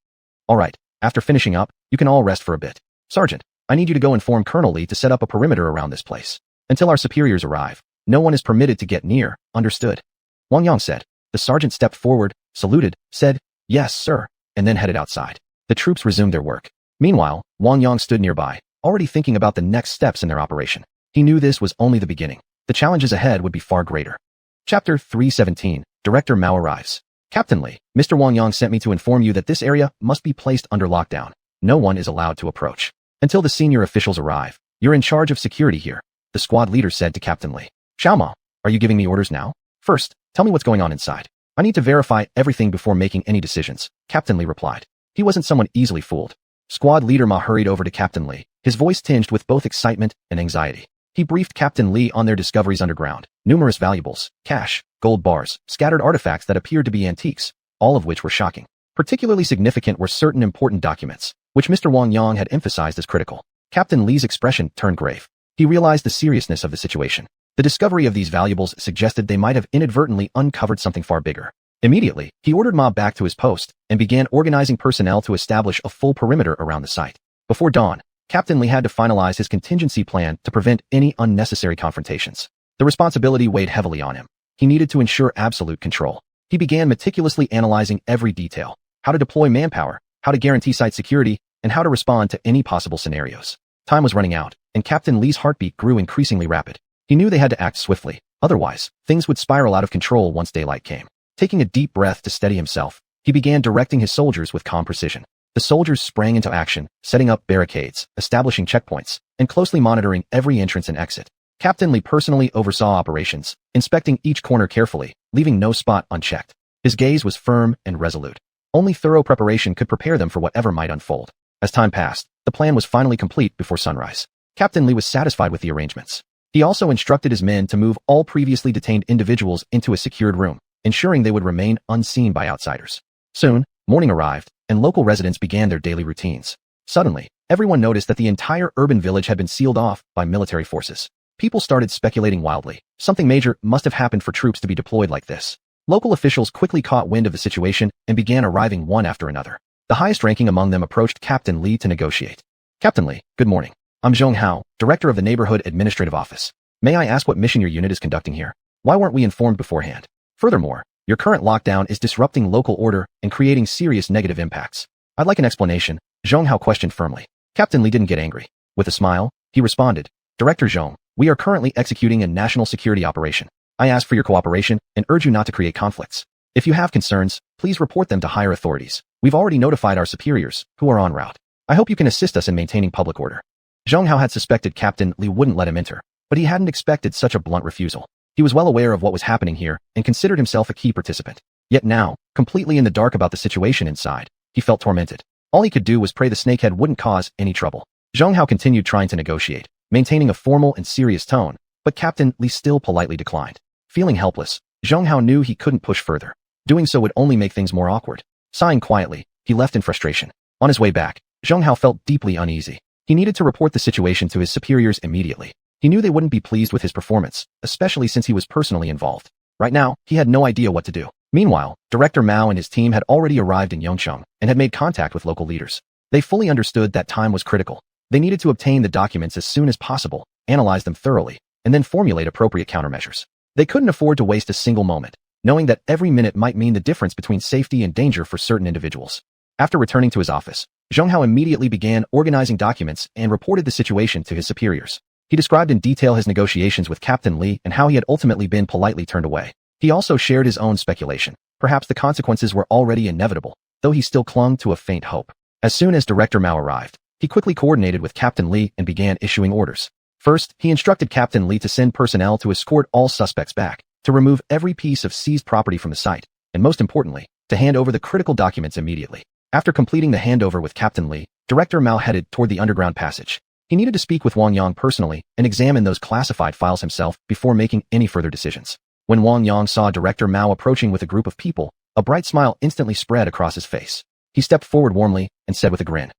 All right, after finishing up, you can all rest for a bit. Sergeant, I need you to go inform Colonel Lee to set up a perimeter around this place. Until our superiors arrive, no one is permitted to get near, understood? Wang Yang said. The sergeant stepped forward, saluted, said, yes, sir, and then headed outside. The troops resumed their work. Meanwhile, Wang Yang stood nearby, already thinking about the next steps in their operation. He knew this was only the beginning. The challenges ahead would be far greater. Chapter 317, Director Mao arrives. Captain Lee, Mr. Wang Yang sent me to inform you that this area must be placed under lockdown. No one is allowed to approach. Until the senior officials arrive, you're in charge of security here, the squad leader said to Captain Lee. Xiaoma, are you giving me orders now? First, tell me what's going on inside. I need to verify everything before making any decisions, Captain Lee replied. He wasn't someone easily fooled. Squad leader Ma hurried over to Captain Lee, his voice tinged with both excitement and anxiety. He briefed Captain Lee on their discoveries underground, numerous valuables, cash, gold bars, scattered artifacts that appeared to be antiques, all of which were shocking. Particularly significant were certain important documents, which Mr. Wang Yang had emphasized as critical. Captain Li's expression turned grave. He realized the seriousness of the situation. The discovery of these valuables suggested they might have inadvertently uncovered something far bigger. Immediately, he ordered Ma back to his post and began organizing personnel to establish a full perimeter around the site. Before dawn, Captain Li had to finalize his contingency plan to prevent any unnecessary confrontations. The responsibility weighed heavily on him. He needed to ensure absolute control. He began meticulously analyzing every detail: how to deploy manpower, how to guarantee site security, and how to respond to any possible scenarios. Time was running out, and Captain Li's heartbeat grew increasingly rapid. He knew they had to act swiftly, otherwise, things would spiral out of control once daylight came. Taking a deep breath to steady himself, he began directing his soldiers with calm precision. The soldiers sprang into action, setting up barricades, establishing checkpoints, and closely monitoring every entrance and exit. Captain Li personally oversaw operations, inspecting each corner carefully, leaving no spot unchecked. His gaze was firm and resolute. Only thorough preparation could prepare them for whatever might unfold. As time passed, the plan was finally complete before sunrise. Captain Li was satisfied with the arrangements. He also instructed his men to move all previously detained individuals into a secured room, ensuring they would remain unseen by outsiders. Soon, morning arrived, and local residents began their daily routines. Suddenly, everyone noticed that the entire urban village had been sealed off by military forces. People started speculating wildly. Something major must have happened for troops to be deployed like this. Local officials quickly caught wind of the situation and began arriving one after another. The highest-ranking among them approached Captain Li to negotiate. "Captain Li, good morning. I'm Zhong Hao, Director of the Neighborhood Administrative Office. May I ask what mission your unit is conducting here? Why weren't we informed beforehand? Furthermore, your current lockdown is disrupting local order and creating serious negative impacts. I'd like an explanation," Zhong Hao questioned firmly. Captain Li didn't get angry. With a smile, he responded, "Director Zhong, we are currently executing a national security operation. I ask for your cooperation and urge you not to create conflicts. If you have concerns, please report them to higher authorities. We've already notified our superiors, who are en route. I hope you can assist us in maintaining public order." Zhong Hao had suspected Captain Li wouldn't let him enter, but he hadn't expected such a blunt refusal. He was well aware of what was happening here and considered himself a key participant. Yet now, completely in the dark about the situation inside, he felt tormented. All he could do was pray the snakehead wouldn't cause any trouble. Zhong Hao continued trying to negotiate, maintaining a formal and serious tone, but Captain Li still politely declined. Feeling helpless, Zhong Hao knew he couldn't push further. Doing so would only make things more awkward. Sighing quietly, he left in frustration. On his way back, Zhong Hao felt deeply uneasy. He needed to report the situation to his superiors immediately. He knew they wouldn't be pleased with his performance, especially since he was personally involved. Right now, he had no idea what to do. Meanwhile, Director Mao and his team had already arrived in Yongcheng and had made contact with local leaders. They fully understood that time was critical. They needed to obtain the documents as soon as possible, analyze them thoroughly, and then formulate appropriate countermeasures. They couldn't afford to waste a single moment, knowing that every minute might mean the difference between safety and danger for certain individuals. After returning to his office, Zhong Hao immediately began organizing documents and reported the situation to his superiors. He described in detail his negotiations with Captain Li and how he had ultimately been politely turned away. He also shared his own speculation. Perhaps the consequences were already inevitable, though he still clung to a faint hope. As soon as Director Mao arrived, he quickly coordinated with Captain Li and began issuing orders. First, he instructed Captain Li to send personnel to escort all suspects back, to remove every piece of seized property from the site, and most importantly, to hand over the critical documents immediately. After completing the handover with Captain Li, Director Mao headed toward the underground passage. He needed to speak with Wang Yang personally and examine those classified files himself before making any further decisions. When Wang Yang saw Director Mao approaching with a group of people, a bright smile instantly spread across his face. He stepped forward warmly and said with a grin,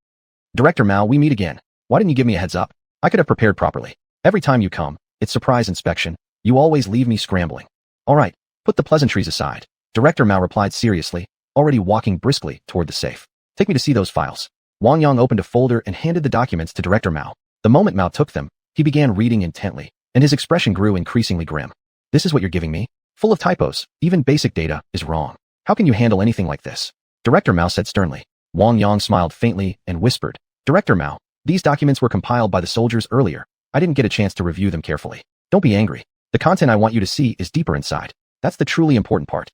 "Director Mao, we meet again. Why didn't you give me a heads up? I could have prepared properly. Every time you come, it's surprise inspection. You always leave me scrambling." "All right, put the pleasantries aside," Director Mao replied seriously, already walking briskly toward the safe. "Take me to see those files." Wang Yang opened a folder and handed the documents to Director Mao. The moment Mao took them, he began reading intently, and his expression grew increasingly grim. "This is what you're giving me? Full of typos, even basic data is wrong. How can you handle anything like this?" Director Mao said sternly. Wang Yang smiled faintly and whispered, "Director Mao, these documents were compiled by the soldiers earlier. I didn't get a chance to review them carefully. Don't be angry. The content I want you to see is deeper inside. That's the truly important part."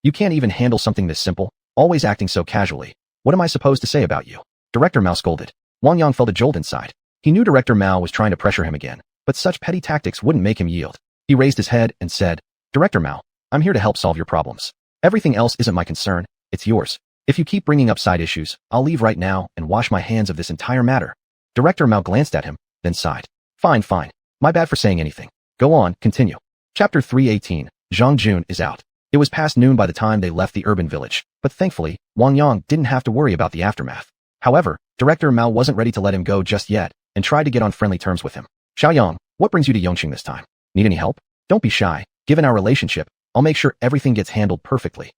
You can't even handle something this simple, always acting so casually. What am I supposed to say about you?" Director Mao scolded. Wang Yang felt a jolt inside. He knew Director Mao was trying to pressure him again, but such petty tactics wouldn't make him yield. He raised his head and said, "Director Mao, I'm here to help solve your problems. Everything else isn't my concern, it's yours. If you keep bringing up side issues, I'll leave right now and wash my hands of this entire matter." Director Mao glanced at him, then sighed. Fine. My bad for saying anything. Go on, continue." Chapter 318, Zhang Jun is out. It was past noon by the time they left the urban village, but thankfully, Wang Yang didn't have to worry about the aftermath. However, Director Mao wasn't ready to let him go just yet and tried to get on friendly terms with him. Xiaoyang, what brings you to Yongqing this time? Need any help? Don't be shy. Given our relationship, I'll make sure everything gets handled perfectly.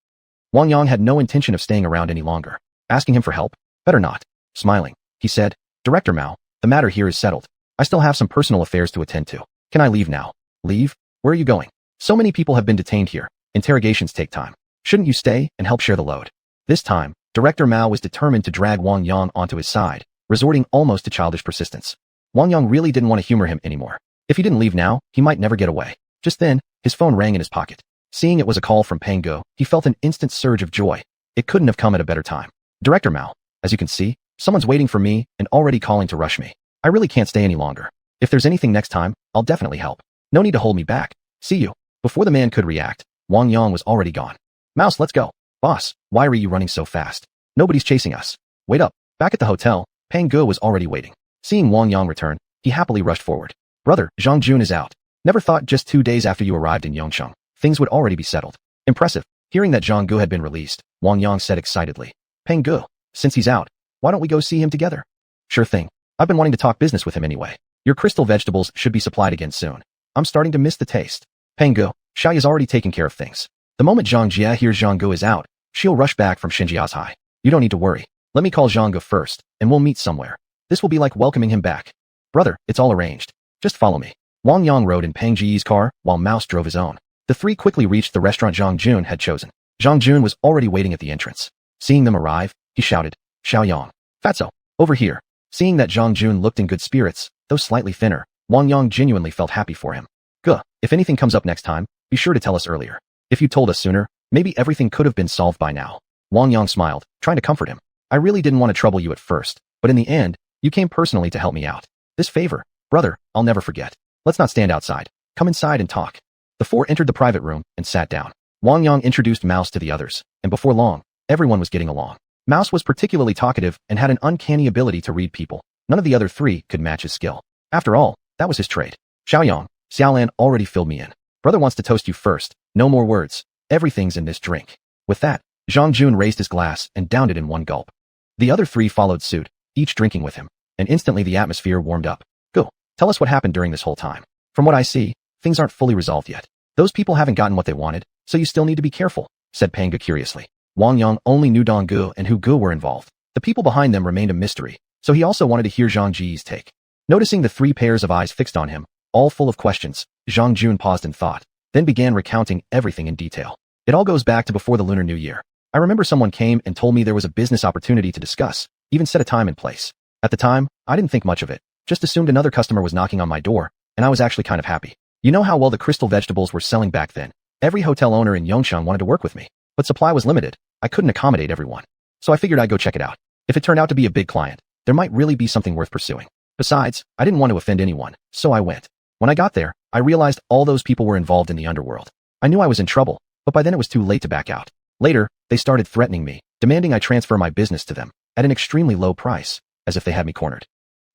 Wang Yang had no intention of staying around any longer. Asking him for help? Better not. Smiling, he said, Director Mao, the matter here is settled. I still have some personal affairs to attend to. Can I leave now? Leave? Where are you going? So many people have been detained here. Interrogations take time. Shouldn't you stay and help share the load? This time, Director Mao was determined to drag Wang Yang onto his side, resorting almost to childish persistence. Wang Yang really didn't want to humor him anymore. If he didn't leave now, he might never get away. Just then, his phone rang in his pocket. Seeing it was a call from Peng Ge, he felt an instant surge of joy. It couldn't have come at a better time. Director Mao, as you can see, someone's waiting for me and already calling to rush me. I really can't stay any longer. If there's anything next time, I'll definitely help. No need to hold me back. See you. Before the man could react, Wang Yang was already gone. Mouse, let's go. Boss, why are you running so fast? Nobody's chasing us. Wait up. Back at the hotel, Peng Ge was already waiting. Seeing Wang Yang return, he happily rushed forward. Brother, Zhang Jun is out. Never thought just 2 days after you arrived in Yongqing, things would already be settled. Impressive. Hearing that Zhang Ge had been released, Wang Yang said excitedly. Peng Ge, since he's out, why don't we go see him together? Sure thing. I've been wanting to talk business with him anyway. Your crystal vegetables should be supplied again soon. I'm starting to miss the taste. Peng Ge, Xiaoya's already taken care of things. The moment Zhang Jie hears Zhang Ge is out, she'll rush back from Xinjia's high. You don't need to worry. Let me call Zhang Ge first, and we'll meet somewhere. This will be like welcoming him back. Brother, it's all arranged. Just follow me. Wang Yang rode in Peng Ji's car, while Mouse drove his own. The three quickly reached the restaurant Zhang Jun had chosen. Zhang Jun was already waiting at the entrance. Seeing them arrive, he shouted, Xiaoyang, Fatso, over here. Seeing that Zhang Jun looked in good spirits, though slightly thinner, Wang Yang genuinely felt happy for him. Good. If anything comes up next time, be sure to tell us earlier. If you told us sooner, maybe everything could have been solved by now. Wang Yang smiled, trying to comfort him. I really didn't want to trouble you at first, but in the end, you came personally to help me out. This favor, brother, I'll never forget. Let's not stand outside. Come inside and talk. The four entered the private room and sat down. Wang Yang introduced Mouse to the others, and before long, everyone was getting along. Mouse was particularly talkative and had an uncanny ability to read people. None of the other three could match his skill. After all, that was his trade. Xiaoyang, Xiaolan already filled me in. Brother wants to toast you first. No more words. Everything's in this drink. With that, Zhang Jun raised his glass and downed it in one gulp. The other three followed suit, each drinking with him, and instantly the atmosphere warmed up. Go. Tell us what happened during this whole time. From what I see, things aren't fully resolved yet. Those people haven't gotten what they wanted, so you still need to be careful, said Peng Ge curiously. Wang Yang only knew Dong Gu and Hu Gu were involved. The people behind them remained a mystery, so he also wanted to hear Zhang Ji's take. Noticing the three pairs of eyes fixed on him, all full of questions, Zhang Jun paused in thought, then began recounting everything in detail. It all goes back to before the Lunar New Year. I remember someone came and told me there was a business opportunity to discuss, even set a time and place. At the time, I didn't think much of it, just assumed another customer was knocking on my door, and I was actually kind of happy. You know how well the crystal vegetables were selling back then. Every hotel owner in Yongqing wanted to work with me, but supply was limited. I couldn't accommodate everyone. So I figured I'd go check it out. If it turned out to be a big client, there might really be something worth pursuing. Besides, I didn't want to offend anyone, so I went. When I got there, I realized all those people were involved in the underworld. I knew I was in trouble, but by then it was too late to back out. Later, they started threatening me, demanding I transfer my business to them, at an extremely low price, as if they had me cornered.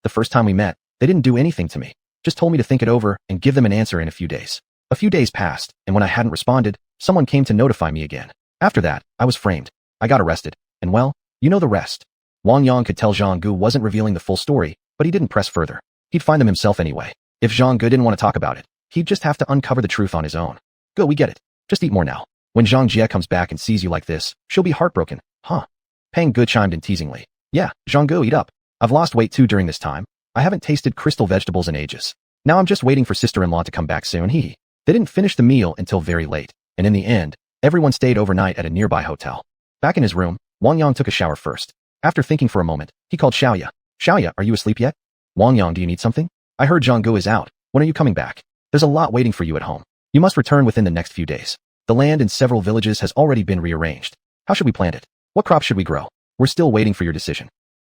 The first time we met, they didn't do anything to me, just told me to think it over and give them an answer in a few days. A few days passed, and when I hadn't responded, someone came to notify me again. After that, I was framed. I got arrested, and well, you know the rest. Wang Yang could tell Zhang Gu wasn't revealing the full story, but he didn't press further. He'd find them himself anyway. If Zhang Gu didn't want to talk about it, he'd just have to uncover the truth on his own. Go, we get it. Just eat more now. When Zhang Jie comes back and sees you like this, she'll be heartbroken, huh? Peng Ge chimed in teasingly. Yeah, Zhang Gu, eat up. I've lost weight too during this time. I haven't tasted crystal vegetables in ages. Now I'm just waiting for sister-in-law to come back soon. They didn't finish the meal until very late, and in the end, everyone stayed overnight at a nearby hotel. Back in his room, Wang Yang took a shower first. After thinking for a moment, he called Xiaoya. Xiaoya, are you asleep yet? Wang Yang, do you need something? I heard Zhang Gu is out. When are you coming back? There's a lot waiting for you at home. You must return within the next few days. The land in several villages has already been rearranged. How should we plant it? What crops should we grow? We're still waiting for your decision.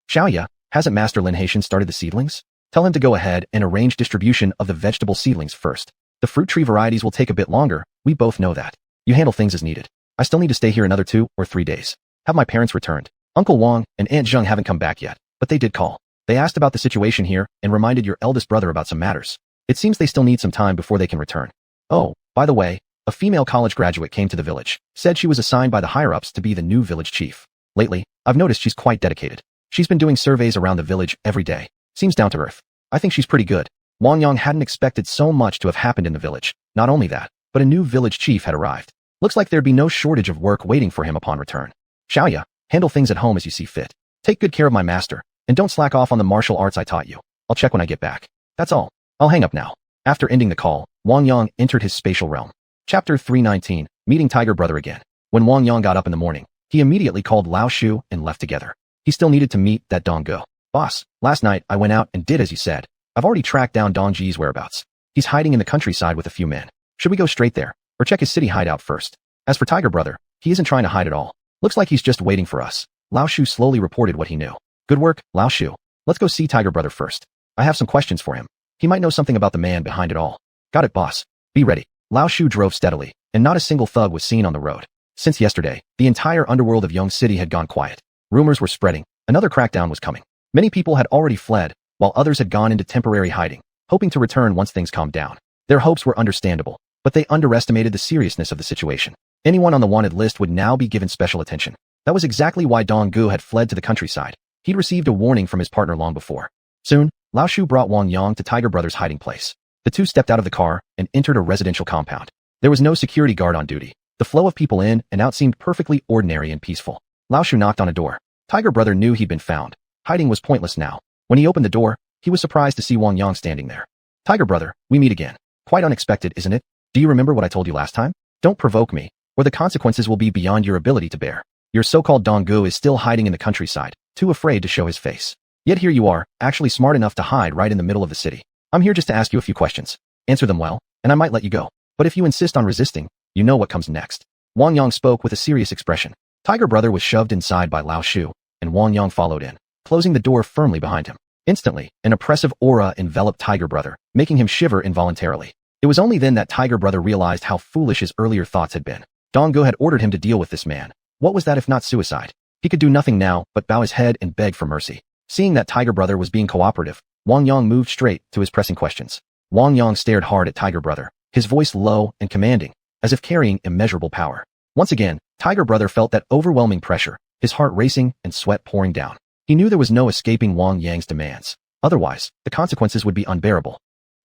Xiaoya, hasn't Master Lin Haitian started the seedlings? Tell him to go ahead and arrange distribution of the vegetable seedlings first. The fruit tree varieties will take a bit longer, we both know that. You handle things as needed. I still need to stay here another 2 or 3 days. Have my parents returned. Uncle Wang and Aunt Zheng haven't come back yet, but they did call. They asked about the situation here and reminded your eldest brother about some matters. It seems they still need some time before they can return. Oh, by the way, a female college graduate came to the village, said she was assigned by the higher-ups to be the new village chief. Lately, I've noticed she's quite dedicated. She's been doing surveys around the village every day. Seems down to earth. I think she's pretty good. Wang Yang hadn't expected so much to have happened in the village. Not only that, but a new village chief had arrived. Looks like there'd be no shortage of work waiting for him upon return. Xiuxian, handle things at home as you see fit. Take good care of my master, and don't slack off on the martial arts I taught you. I'll check when I get back. That's all. I'll hang up now. After ending the call, Wang Yang entered his spatial realm. Chapter 319, Meeting Tiger Brother Again. When Wang Yang got up in the morning, he immediately called Lao Shu and left together. He still needed to meet that Dong Go. Boss, last night I went out and did as you said. I've already tracked down Dong Ji's whereabouts. He's hiding in the countryside with a few men. Should we go straight there, or check his city hideout first? As for Tiger Brother, he isn't trying to hide at all. Looks like he's just waiting for us. Lao Shu slowly reported what he knew. Good work, Lao Shu. Let's go see Tiger Brother first. I have some questions for him. He might know something about the man behind it all. Got it, boss. Be ready. Lao Shu drove steadily, and not a single thug was seen on the road. Since yesterday, the entire underworld of Yong City had gone quiet. Rumors were spreading. Another crackdown was coming. Many people had already fled, while others had gone into temporary hiding, hoping to return once things calmed down. Their hopes were understandable, but they underestimated the seriousness of the situation. Anyone on the wanted list would now be given special attention. That was exactly why Dong Gu had fled to the countryside. He'd received a warning from his partner long before. Soon, Lao Shu brought Wang Yang to Tiger Brother's hiding place. The two stepped out of the car and entered a residential compound. There was no security guard on duty. The flow of people in and out seemed perfectly ordinary and peaceful. Lao Shu knocked on a door. Tiger Brother knew he'd been found. Hiding was pointless now. When he opened the door, he was surprised to see Wang Yang standing there. Tiger Brother, we meet again. Quite unexpected, isn't it? Do you remember what I told you last time? Don't provoke me, or the consequences will be beyond your ability to bear. Your so-called Dong Gu is still hiding in the countryside, too afraid to show his face. Yet here you are, actually smart enough to hide right in the middle of the city. I'm here just to ask you a few questions. Answer them well, and I might let you go. But if you insist on resisting, you know what comes next. Wang Yang spoke with a serious expression. Tiger Brother was shoved inside by Lao Shu, and Wang Yang followed in, closing the door firmly behind him. Instantly, an oppressive aura enveloped Tiger Brother, making him shiver involuntarily. It was only then that Tiger Brother realized how foolish his earlier thoughts had been. Dong Gu had ordered him to deal with this man. What was that if not suicide? He could do nothing now but bow his head and beg for mercy. Seeing that Tiger Brother was being cooperative, Wang Yang moved straight to his pressing questions. Wang Yang stared hard at Tiger Brother, his voice low and commanding, as if carrying immeasurable power. Once again, Tiger Brother felt that overwhelming pressure, his heart racing and sweat pouring down. He knew there was no escaping Wang Yang's demands. Otherwise, the consequences would be unbearable.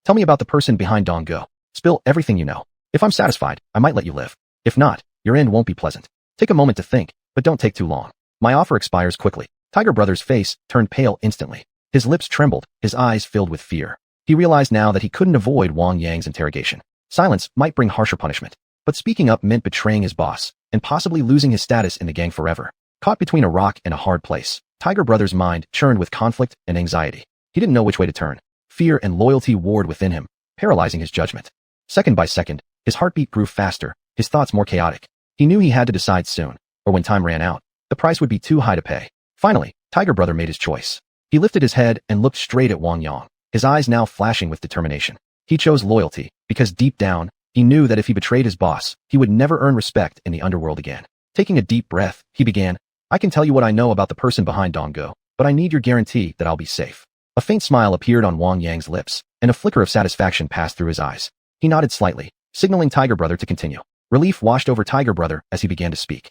Tell me about the person behind Dong Gu. Spill everything you know. If I'm satisfied, I might let you live. If not, your end won't be pleasant. Take a moment to think, but don't take too long. My offer expires quickly. Tiger Brother's face turned pale instantly. His lips trembled, his eyes filled with fear. He realized now that he couldn't avoid Wang Yang's interrogation. Silence might bring harsher punishment, but speaking up meant betraying his boss, and possibly losing his status in the gang forever. Caught between a rock and a hard place, Tiger Brother's mind churned with conflict and anxiety. He didn't know which way to turn. Fear and loyalty warred within him, paralyzing his judgment. Second by second, his heartbeat grew faster, his thoughts more chaotic. He knew he had to decide soon, or when time ran out, the price would be too high to pay. Finally, Tiger Brother made his choice. He lifted his head and looked straight at Wang Yang, his eyes now flashing with determination. He chose loyalty, because deep down, he knew that if he betrayed his boss, he would never earn respect in the underworld again. Taking a deep breath, he began, I can tell you what I know about the person behind Dong Gu, but I need your guarantee that I'll be safe. A faint smile appeared on Wang Yang's lips, and a flicker of satisfaction passed through his eyes. He nodded slightly, signaling Tiger Brother to continue. Relief washed over Tiger Brother as he began to speak.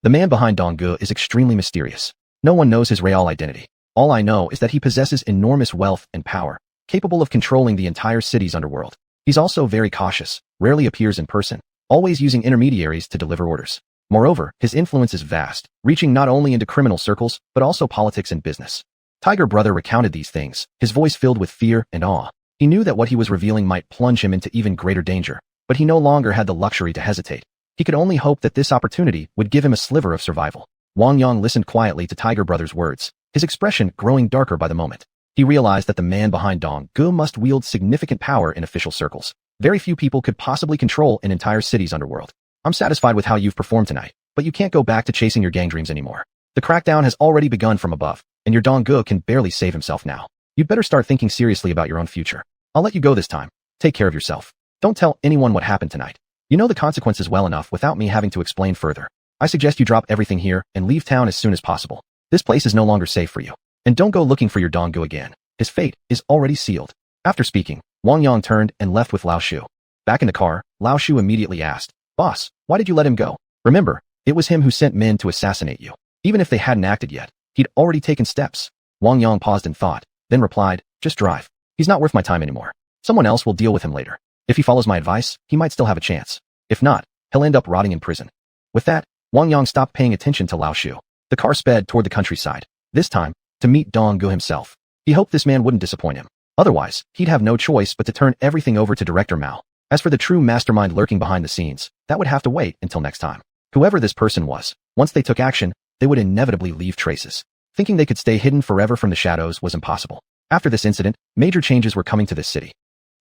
The man behind Dong Gu is extremely mysterious. No one knows his real identity. All I know is that he possesses enormous wealth and power, capable of controlling the entire city's underworld. He's also very cautious, rarely appears in person, always using intermediaries to deliver orders. Moreover, his influence is vast, reaching not only into criminal circles, but also politics and business. Tiger Brother recounted these things, his voice filled with fear and awe. He knew that what he was revealing might plunge him into even greater danger, but he no longer had the luxury to hesitate. He could only hope that this opportunity would give him a sliver of survival. Wang Yang listened quietly to Tiger Brother's words, his expression growing darker by the moment. He realized that the man behind Dong Gu must wield significant power in official circles. Very few people could possibly control an entire city's underworld. I'm satisfied with how you've performed tonight, but you can't go back to chasing your gang dreams anymore. The crackdown has already begun from above, and your Dong Gu can barely save himself now. You'd better start thinking seriously about your own future. I'll let you go this time. Take care of yourself. Don't tell anyone what happened tonight. You know the consequences well enough without me having to explain further. I suggest you drop everything here and leave town as soon as possible. This place is no longer safe for you. And don't go looking for your Dong Gu again. His fate is already sealed. After speaking, Wang Yang turned and left with Lao Shu. Back in the car, Lao Shu immediately asked, "Boss, why did you let him go? Remember, it was him who sent men to assassinate you. Even if they hadn't acted yet, he'd already taken steps." Wang Yang paused in thought, then replied, "Just drive. He's not worth my time anymore. Someone else will deal with him later. If he follows my advice, he might still have a chance. If not, he'll end up rotting in prison." With that, Wang Yang stopped paying attention to Lao Shu. The car sped toward the countryside, this time, to meet Dong Gu himself. He hoped this man wouldn't disappoint him. Otherwise, he'd have no choice but to turn everything over to Director Mao. As for the true mastermind lurking behind the scenes, that would have to wait until next time. Whoever this person was, once they took action, they would inevitably leave traces. Thinking they could stay hidden forever from the shadows was impossible. After this incident, major changes were coming to this city.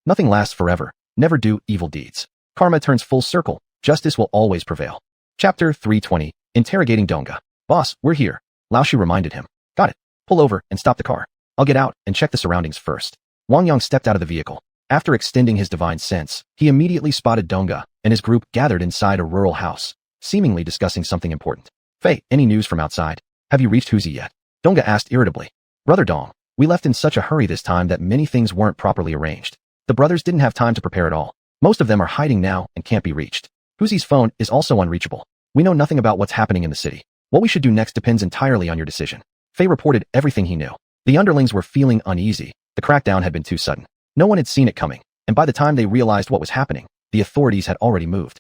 Nothing lasts forever. Never do evil deeds. Karma turns full circle. Justice will always prevail. Chapter 320, Interrogating Donga. "Boss, we're here," Lao Shu reminded him. "Got it. Pull over and stop the car. I'll get out and check the surroundings first." Wang Yang stepped out of the vehicle. After extending his divine sense, he immediately spotted Donga and his group gathered inside a rural house, seemingly discussing something important. "Fei, any news from outside? Have you reached Huzi yet?" Donga asked irritably. "Brother Dong, we left in such a hurry this time that many things weren't properly arranged. The brothers didn't have time to prepare at all. Most of them are hiding now and can't be reached. Huzi's phone is also unreachable. We know nothing about what's happening in the city. What we should do next depends entirely on your decision." Fei reported everything he knew. The underlings were feeling uneasy. The crackdown had been too sudden. No one had seen it coming, and by the time they realized what was happening, the authorities had already moved.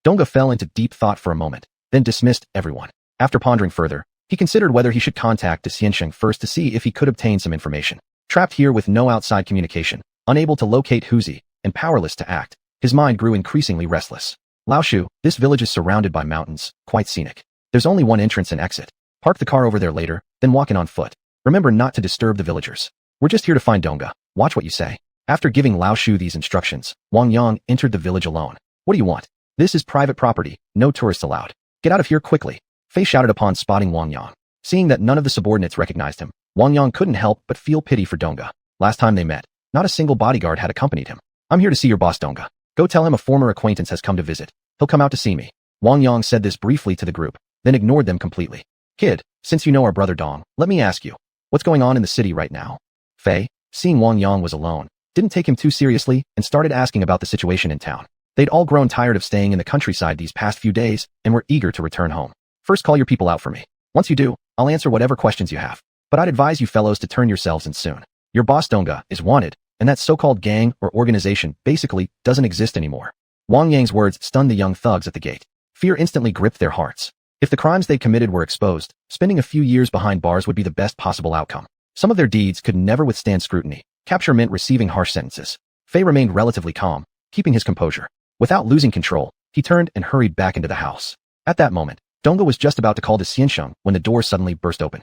Donga fell into deep thought for a moment, then dismissed everyone. After pondering further, he considered whether he should contact the xiuxian first to see if he could obtain some information. Trapped here with no outside communication, unable to locate Huzi, and powerless to act, his mind grew increasingly restless. "Lao Shu, this village is surrounded by mountains, quite scenic. There's only one entrance and exit. Park the car over there later, then walk in on foot. Remember not to disturb the villagers. We're just here to find Donga. Watch what you say." After giving Lao Shu these instructions, Wang Yang entered the village alone. "What do you want? This is private property, no tourists allowed. Get out of here quickly," Fei shouted upon spotting Wang Yang. Seeing that none of the subordinates recognized him, Wang Yang couldn't help but feel pity for Donga. Last time they met, not a single bodyguard had accompanied him. "I'm here to see your boss Donga. Go tell him a former acquaintance has come to visit. He'll come out to see me." Wang Yang said this briefly to the group, then ignored them completely. "Kid, since you know our brother Dong, let me ask you, what's going on in the city right now?" Fei, seeing Wang Yang was alone, didn't take him too seriously and started asking about the situation in town. They'd all grown tired of staying in the countryside these past few days and were eager to return home. "First call your people out for me. Once you do, I'll answer whatever questions you have. But I'd advise you fellows to turn yourselves in soon. Your boss Donga is wanted, and that so-called gang or organization basically doesn't exist anymore." Wang Yang's words stunned the young thugs at the gate. Fear instantly gripped their hearts. If the crimes they committed were exposed, spending a few years behind bars would be the best possible outcome. Some of their deeds could never withstand scrutiny. Capture meant receiving harsh sentences. Fei remained relatively calm, keeping his composure. Without losing control, he turned and hurried back into the house. At that moment, Donga was just about to call the xiuxian when the door suddenly burst open.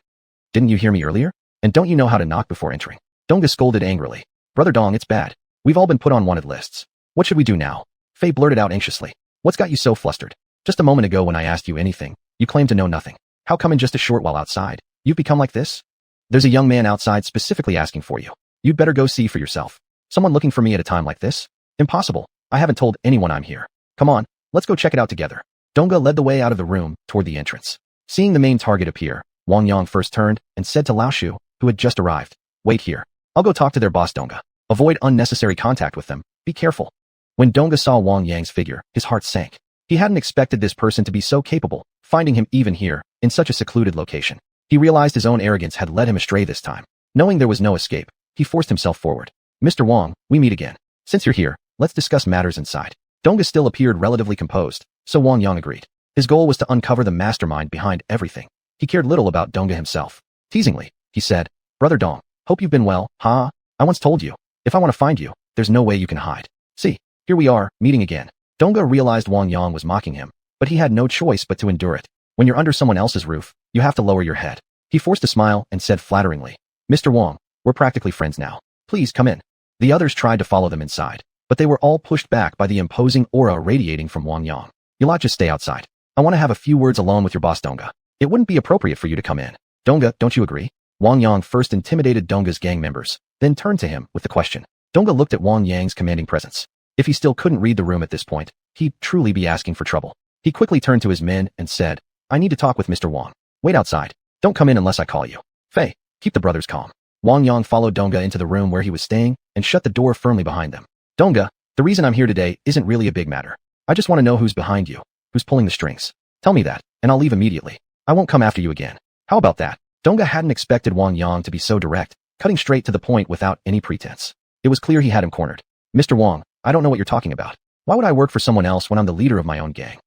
"Didn't you hear me earlier? And don't you know how to knock before entering?" Donga scolded angrily. "Brother Dong, it's bad. We've all been put on wanted lists. What should we do now?" Fei blurted out anxiously. "What's got you so flustered? Just a moment ago when I asked you anything, you claimed to know nothing. How come in just a short while outside, you've become like this? There's a young man outside specifically asking for you. You'd better go see for yourself. Someone looking for me at a time like this? Impossible. I haven't told anyone I'm here. Come on, let's go check it out together." Donga led the way out of the room toward the entrance. Seeing the main target appear, Wang Yang first turned and said to Lao Shu, who had just arrived, "Wait here. I'll go talk to their boss Donga. Avoid unnecessary contact with them. Be careful." When Donga saw Wang Yang's figure, his heart sank. He hadn't expected this person to be so capable, finding him even here, in such a secluded location. He realized his own arrogance had led him astray this time. Knowing there was no escape, he forced himself forward. "Mr. Wang, we meet again. Since you're here, let's discuss matters inside." Donga still appeared relatively composed, so Wang Yang agreed. His goal was to uncover the mastermind behind everything. He cared little about Donga himself. Teasingly, he said, "Brother Dong, hope you've been well, huh? I once told you, if I want to find you, there's no way you can hide. See, here we are, meeting again." Donga realized Wang Yang was mocking him, but he had no choice but to endure it. When you're under someone else's roof, you have to lower your head. He forced a smile and said flatteringly, "Mr. Wang, we're practically friends now. Please come in." The others tried to follow them inside, but they were all pushed back by the imposing aura radiating from Wang Yang. "You'll not just stay outside. I want to have a few words alone with your boss Donga. It wouldn't be appropriate for you to come in. Donga, don't you agree?" Wang Yang first intimidated Donga's gang members, then turned to him with the question. Donga looked at Wang Yang's commanding presence. If he still couldn't read the room at this point, he'd truly be asking for trouble. He quickly turned to his men and said, "I need to talk with Mr. Wang. Wait outside. Don't come in unless I call you. Fei, keep the brothers calm." Wang Yang followed Donga into the room where he was staying and shut the door firmly behind them. "Donga, The reason I'm here today isn't really a big matter. I just want to know who's behind you, who's pulling the strings. Tell me that, and I'll leave immediately. I won't come after you again. How about that? Dongga hadn't expected Wang Yang to be so direct, cutting straight to the point without any pretense. It was clear he had him cornered. Mr. Wang, I don't know what you're talking about. Why would I work for someone else when I'm the leader of my own gang?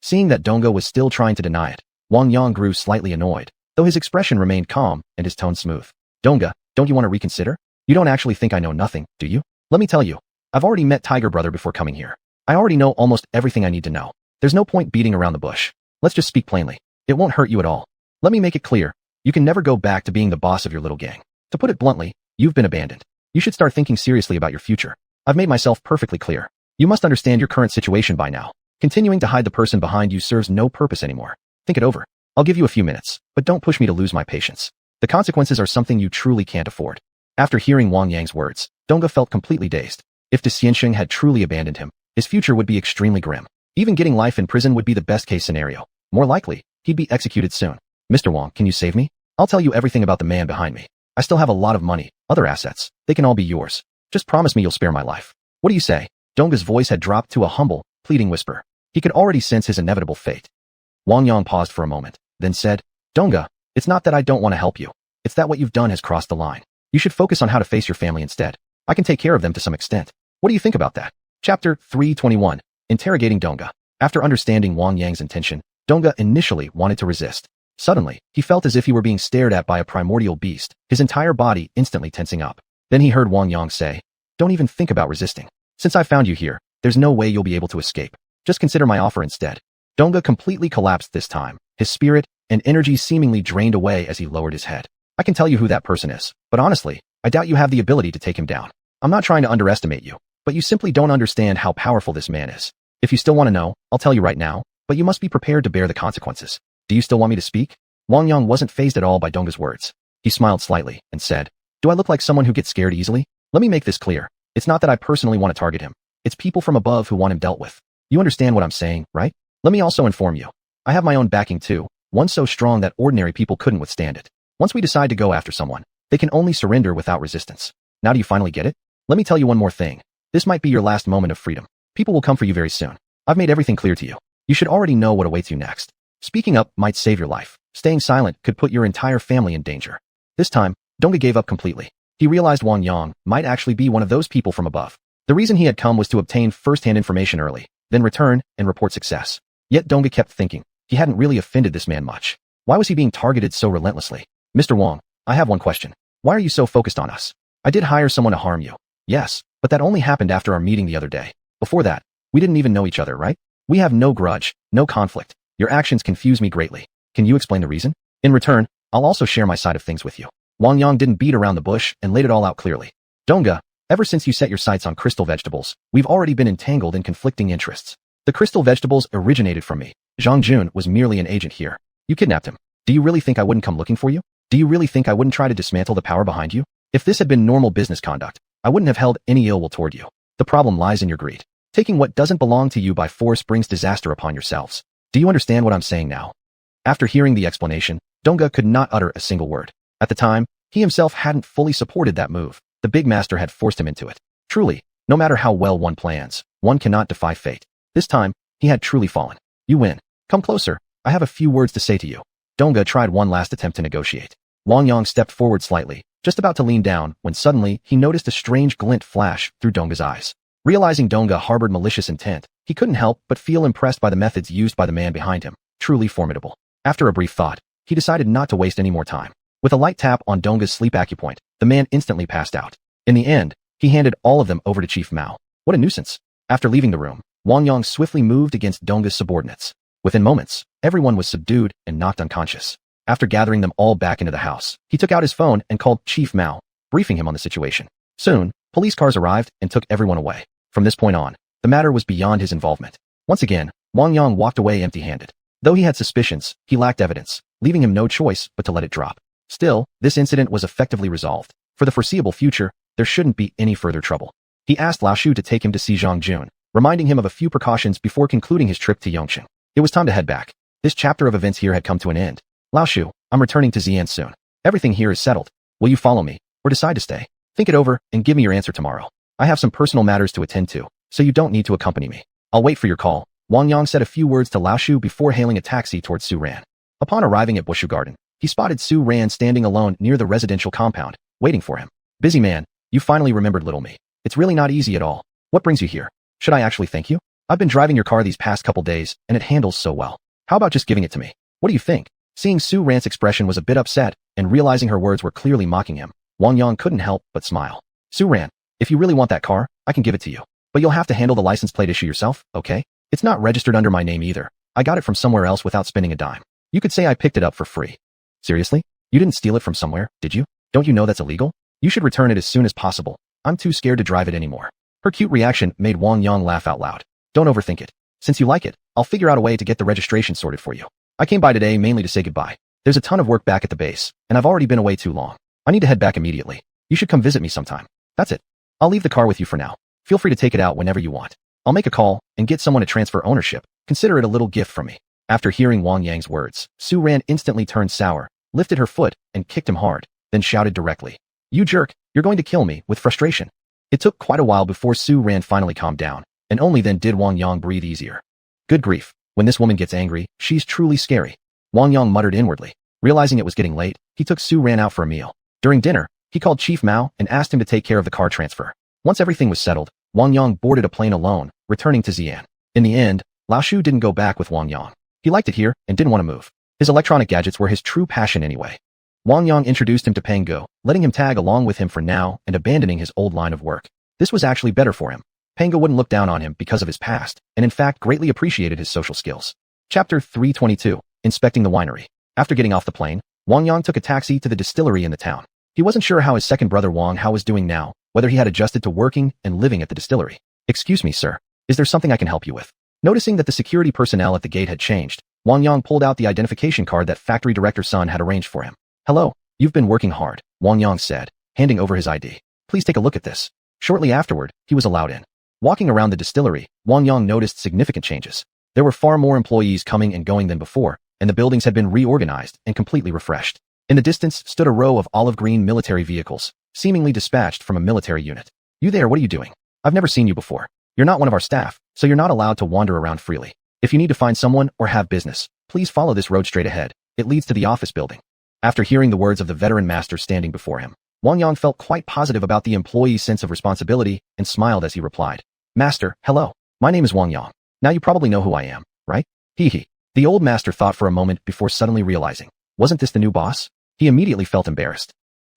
Seeing that Dongga was still trying to deny it, Wang Yang grew slightly annoyed, though his expression remained calm and his tone smooth. Dongga, don't you want to reconsider? You don't actually think I know nothing, do you? Let me tell you. I've already met Tiger Brother before coming here. I already know almost everything I need to know. There's no point beating around the bush. Let's just speak plainly. It won't hurt you at all. Let me make it clear. You can never go back to being the boss of your little gang. To put it bluntly, you've been abandoned. You should start thinking seriously about your future. I've made myself perfectly clear. You must understand your current situation by now. Continuing to hide the person behind you serves no purpose anymore. Think it over. I'll give you a few minutes, but don't push me to lose my patience. The consequences are something you truly can't afford. After hearing Wang Yang's words, Dongga felt completely dazed. If the xiuxian had truly abandoned him, his future would be extremely grim. Even getting life in prison would be the best-case scenario. More likely, he'd be executed soon. Mr. Wang, can you save me? I'll tell you everything about the man behind me. I still have a lot of money, other assets. They can all be yours. Just promise me you'll spare my life. What do you say? Dongga's voice had dropped to a humble, pleading whisper. He could already sense his inevitable fate. Wang Yang paused for a moment, then said, Dongga, it's not that I don't want to help you. It's that what you've done has crossed the line. You should focus on how to face your family instead. I can take care of them to some extent. What do you think about that? Chapter 321. Interrogating Dongga. After understanding Wang Yang's intention, Dongga initially wanted to resist. Suddenly, he felt as if he were being stared at by a primordial beast, his entire body instantly tensing up. Then he heard Wang Yang say, Don't even think about resisting. Since I found you here, there's no way you'll be able to escape. Just consider my offer instead. Dongga completely collapsed this time, his spirit and energy seemingly drained away as he lowered his head. I can tell you who that person is, but honestly, I doubt you have the ability to take him down. I'm not trying to underestimate you, but you simply don't understand how powerful this man is. If you still want to know, I'll tell you right now, but you must be prepared to bear the consequences. Do you still want me to speak? Wang Yang wasn't fazed at all by Dongga's words. He smiled slightly and said, Do I look like someone who gets scared easily? Let me make this clear. It's not that I personally want to target him. It's people from above who want him dealt with. You understand what I'm saying, right? Let me also inform you. I have my own backing too, one so strong that ordinary people couldn't withstand it. Once we decide to go after someone, they can only surrender without resistance. Now do you finally get it? Let me tell you one more thing. This might be your last moment of freedom. People will come for you very soon. I've made everything clear to you. You should already know what awaits you next. Speaking up might save your life. Staying silent could put your entire family in danger. This time, Dongga gave up completely. He realized Wang Yang might actually be one of those people from above. The reason he had come was to obtain first-hand information early, then return and report success. Yet Dongga kept thinking, he hadn't really offended this man much. Why was he being targeted so relentlessly? Mr. Wang, I have one question. Why are you so focused on us? I did hire someone to harm you. Yes, but that only happened after our meeting the other day. Before that, we didn't even know each other, right? We have no grudge, no conflict. Your actions confuse me greatly. Can you explain the reason? In return, I'll also share my side of things with you. Wang Yang didn't beat around the bush and laid it all out clearly. Dongga, ever since you set your sights on crystal vegetables, we've already been entangled in conflicting interests. The crystal vegetables originated from me. Zhang Jun was merely an agent here. You kidnapped him. Do you really think I wouldn't come looking for you? Do you really think I wouldn't try to dismantle the power behind you? If this had been normal business conduct, I wouldn't have held any ill will toward you. The problem lies in your greed. Taking what doesn't belong to you by force brings disaster upon yourselves. Do you understand what I'm saying now? After hearing the explanation, Dongga could not utter a single word. At the time, he himself hadn't fully supported that move. The big master had forced him into it. Truly, no matter how well one plans, one cannot defy fate. This time, he had truly fallen. You win. Come closer. I have a few words to say to you. Dongga tried one last attempt to negotiate. Wang Yang stepped forward slightly, just about to lean down, when suddenly he noticed a strange glint flash through Dongga's eyes. Realizing Dongga harbored malicious intent, he couldn't help but feel impressed by the methods used by the man behind him. Truly formidable. After a brief thought, he decided not to waste any more time. With a light tap on Dongga's sleep acupoint, the man instantly passed out. In the end, he handed all of them over to Chief Mao. What a nuisance. After leaving the room, Wang Yang swiftly moved against Dongga's subordinates. Within moments, everyone was subdued and knocked unconscious. After gathering them all back into the house, he took out his phone and called Chief Mao, briefing him on the situation. Soon, police cars arrived and took everyone away. From this point on, the matter was beyond his involvement. Once again, Wang Yang walked away empty-handed. Though he had suspicions, he lacked evidence, leaving him no choice but to let it drop. Still, this incident was effectively resolved. For the foreseeable future, there shouldn't be any further trouble. He asked Lao Shu to take him to see Zhang Jun, reminding him of a few precautions before concluding his trip to Xiuxian. It was time to head back. This chapter of events here had come to an end. Lao Shu, I'm returning to Xian soon. Everything here is settled. Will you follow me, or decide to stay? Think it over and give me your answer tomorrow. I have some personal matters to attend to. so you don't need to accompany me. I'll wait for your call. Wang Yang said a few words to Lao Shu before hailing a taxi towards Su Ran. Upon arriving at Bushu Garden, he spotted Su Ran standing alone near the residential compound, waiting for him. Busy man, you finally remembered little me. It's really not easy at all. What brings you here? Should I actually thank you? I've been driving your car these past couple days, and it handles so well. How about just giving it to me? What do you think? Seeing Su Ran's expression was a bit upset, and realizing her words were clearly mocking him, Wang Yang couldn't help but smile. Su Ran, if you really want that car, I can give it to you. But you'll have to handle the license plate issue yourself, okay? It's not registered under my name either. I got it from somewhere else without spending a dime. You could say I picked it up for free. Seriously? You didn't steal it from somewhere, did you? Don't you know that's illegal? You should return it as soon as possible. I'm too scared to drive it anymore. Her cute reaction made Wang Yang laugh out loud. Don't overthink it. Since you like it, I'll figure out a way to get the registration sorted for you. I came by today mainly to say goodbye. There's a ton of work back at the base, and I've already been away too long. I need to head back immediately. You should come visit me sometime. That's it. I'll leave the car with you for now. Feel free to take it out whenever you want. I'll make a call and get someone to transfer ownership. Consider it a little gift from me. After hearing Wang Yang's words, Su Ran instantly turned sour, lifted her foot, and kicked him hard, then shouted directly, "You jerk, you're going to kill me," with frustration. It took quite a while before Su Ran finally calmed down, and only then did Wang Yang breathe easier. Good grief, when this woman gets angry, she's truly scary. Wang Yang muttered inwardly. Realizing it was getting late, he took Su Ran out for a meal. During dinner, he called Chief Mao and asked him to take care of the car transfer. Once everything was settled, Wang Yang boarded a plane alone, returning to Xian. In the end, Lao Shu didn't go back with Wang Yang. He liked it here and didn't want to move. His electronic gadgets were his true passion anyway. Wang Yang introduced him to Peng Go, letting him tag along with him for now and abandoning his old line of work. This was actually better for him. Peng Go wouldn't look down on him because of his past, and in fact greatly appreciated his social skills. Chapter 322, Inspecting the Winery. After getting off the plane, Wang Yang took a taxi to the distillery in the town. He wasn't sure how his second brother Wang Hao was doing now, whether he had adjusted to working and living at the distillery. "Excuse me, sir. Is there something I can help you with?" Noticing that the security personnel at the gate had changed, Wang Yang pulled out the identification card that factory director's son had arranged for him. "Hello, you've been working hard," Wang Yang said, handing over his ID. "Please take a look at this." Shortly afterward, he was allowed in. Walking around the distillery, Wang Yang noticed significant changes. There were far more employees coming and going than before, and the buildings had been reorganized and completely refreshed. In the distance stood a row of olive green military vehicles, seemingly dispatched from a military unit. "You there, what are you doing? I've never seen you before. You're not one of our staff, so you're not allowed to wander around freely. If you need to find someone or have business, please follow this road straight ahead. It leads to the office building." After hearing the words of the veteran master standing before him, Wang Yang felt quite positive about the employee's sense of responsibility and smiled as he replied, "Master, hello. My name is Wang Yang. Now you probably know who I am, right?" Hee. The old master thought for a moment before suddenly realizing, wasn't this the new boss? He immediately felt embarrassed.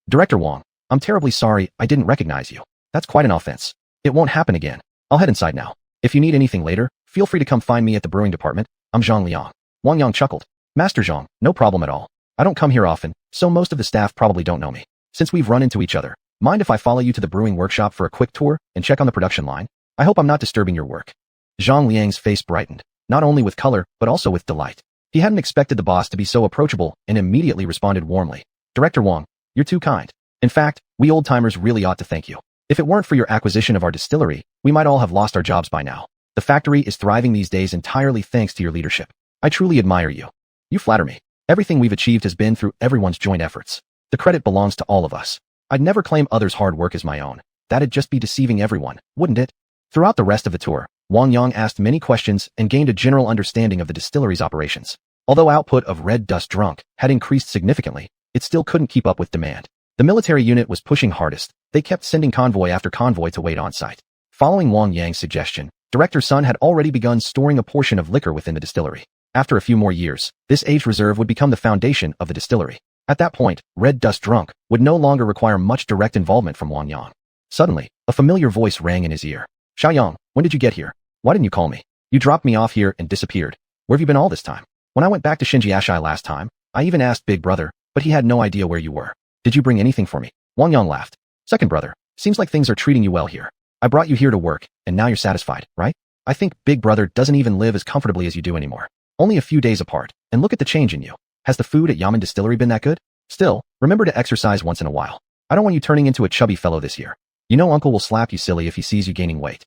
"Director Wang, I'm terribly sorry I didn't recognize you. That's quite an offense. It won't happen again. I'll head inside now. If you need anything later, feel free to come find me at the brewing department. I'm Zhang Liang." Wang Yang chuckled. "Master Zhang, no problem at all. I don't come here often, so most of the staff probably don't know me. Since we've run into each other, mind if I follow you to the brewing workshop for a quick tour and check on the production line? I hope I'm not disturbing your work." Zhang Liang's face brightened, not only with color, but also with delight. He hadn't expected the boss to be so approachable and immediately responded warmly. "Director Wang, you're too kind. In fact, we old-timers really ought to thank you. If it weren't for your acquisition of our distillery, we might all have lost our jobs by now. The factory is thriving these days entirely thanks to your leadership. I truly admire you. You flatter me. Everything we've achieved has been through everyone's joint efforts. The credit belongs to all of us. I'd never claim others' hard work as my own. That'd just be deceiving everyone, wouldn't it?" Throughout the rest of the tour, Wang Yang asked many questions and gained a general understanding of the distillery's operations. Although output of red dust drunk had increased significantly, it still couldn't keep up with demand. The military unit was pushing hardest. They kept sending convoy after convoy to wait on site. Following Wang Yang's suggestion, Director Sun had already begun storing a portion of liquor within the distillery. After a few more years, this aged reserve would become the foundation of the distillery. At that point, red dust drunk would no longer require much direct involvement from Wang Yang. Suddenly, a familiar voice rang in his ear. "Xiaoyang, when did you get here? Why didn't you call me? You dropped me off here and disappeared. Where have you been all this time? When I went back to Xinjiashai last time, I even asked Big Brother, but he had no idea where you were. Did you bring anything for me?" Wang Yang laughed. "Second brother, seems like things are treating you well here. I brought you here to work, and now you're satisfied, right? I think Big Brother doesn't even live as comfortably as you do anymore. Only a few days apart, and look at the change in you. Has the food at Yamen Distillery been that good? Still, remember to exercise once in a while. I don't want you turning into a chubby fellow this year. You know Uncle will slap you silly if he sees you gaining weight.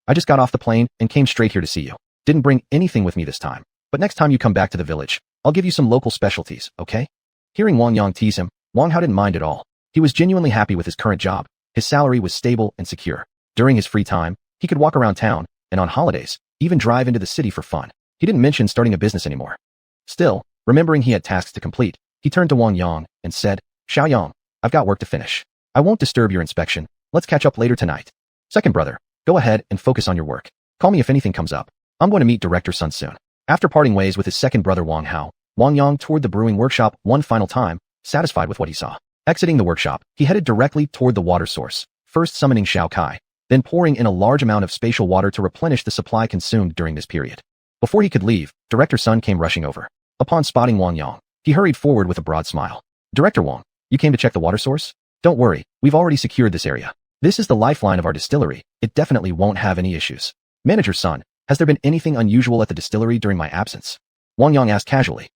I just got off the plane and came straight here to see you. Didn't bring anything with me this time. But next time you come back to the village, I'll give you some local specialties, okay?" Hearing Wang Yang tease him, Wang Hao didn't mind at all. He was genuinely happy with his current job. His salary was stable and secure. During his free time, He could walk around town, and on holidays, even drive into the city for fun. He didn't mention starting a business anymore. Still, remembering he had tasks to complete, he turned to Wang Yang and said, "Xiuxian, I've got work to finish. I won't disturb your inspection. Let's catch up later tonight. Second brother, go ahead and focus on your work. Call me if anything comes up. I'm going to meet Director Sun soon." After parting ways with his second brother Wang Hao, Wang Yang toured the brewing workshop one final time, satisfied with what he saw. Exiting the workshop, he headed directly toward the water source, first summoning Shao Kai, then pouring in a large amount of spatial water to replenish the supply consumed during this period. Before he could leave, Director Sun came rushing over. Upon spotting Wang Yang, he hurried forward with a broad smile. "Director Wang, you came to check the water source? Don't worry, we've already secured this area. This is the lifeline of our distillery. It definitely won't have any issues." "Manager Sun, has there been anything unusual at the distillery during my absence?" Wang Yang asked casually.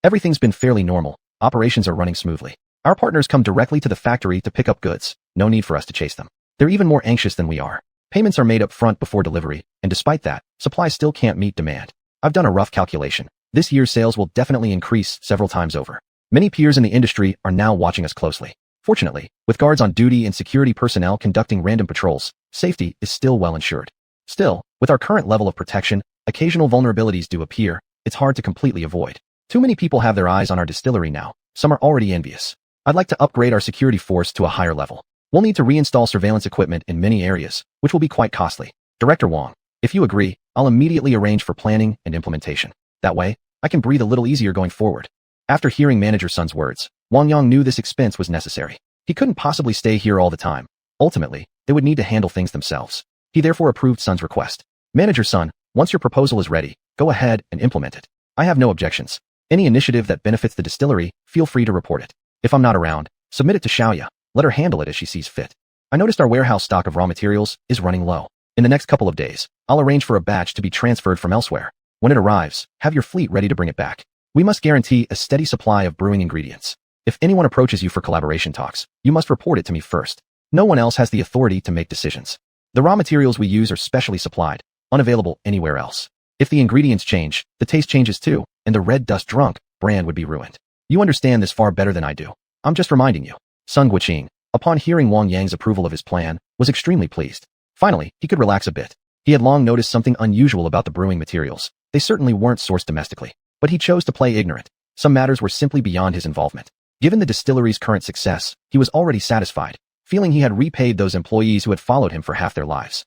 "Everything's been fairly normal. Operations are running smoothly. Our partners come directly to the factory to pick up goods. No need for us to chase them. They're even more anxious than we are. Payments are made up front before delivery, and despite that, supply still can't meet demand. I've done a rough calculation. This year's sales will definitely increase several times over. Many peers in the industry are now watching us closely. Fortunately, with guards on duty and security personnel conducting random patrols, safety is still well ensured. Still, with our current level of protection, occasional vulnerabilities do appear. It's hard to completely avoid. Too many people have their eyes on our distillery now. Some are already envious. I'd like to upgrade our security force to a higher level. We'll need to reinstall surveillance equipment in many areas, which will be quite costly. Director Wang, if you agree, I'll immediately arrange for planning and implementation. That way, I can breathe a little easier going forward." After hearing Manager Sun's words, Wang Yang knew this expense was necessary. He couldn't possibly stay here all the time. Ultimately, they would need to handle things themselves. He therefore approved Sun's request. "Manager Sun, once your proposal is ready, go ahead and implement it. I have no objections. Any initiative that benefits the distillery, feel free to report it. If I'm not around, submit it to Xiaoya. Let her handle it as she sees fit. I noticed our warehouse stock of raw materials is running low. In the next couple of days, I'll arrange for a batch to be transferred from elsewhere. When it arrives, have your fleet ready to bring it back. We must guarantee a steady supply of brewing ingredients. If anyone approaches you for collaboration talks, you must report it to me first. No one else has the authority to make decisions. The raw materials we use are specially supplied, unavailable anywhere else. If the ingredients change, the taste changes too, and the Red Dust Drunk brand would be ruined. You understand this far better than I do. I'm just reminding you." Sun Guoqing, upon hearing Wang Yang's approval of his plan, was extremely pleased. Finally, he could relax a bit. He had long noticed something unusual about the brewing materials. They certainly weren't sourced domestically, but he chose to play ignorant. Some matters were simply beyond his involvement. Given the distillery's current success, he was already satisfied, feeling he had repaid those employees who had followed him for half their lives.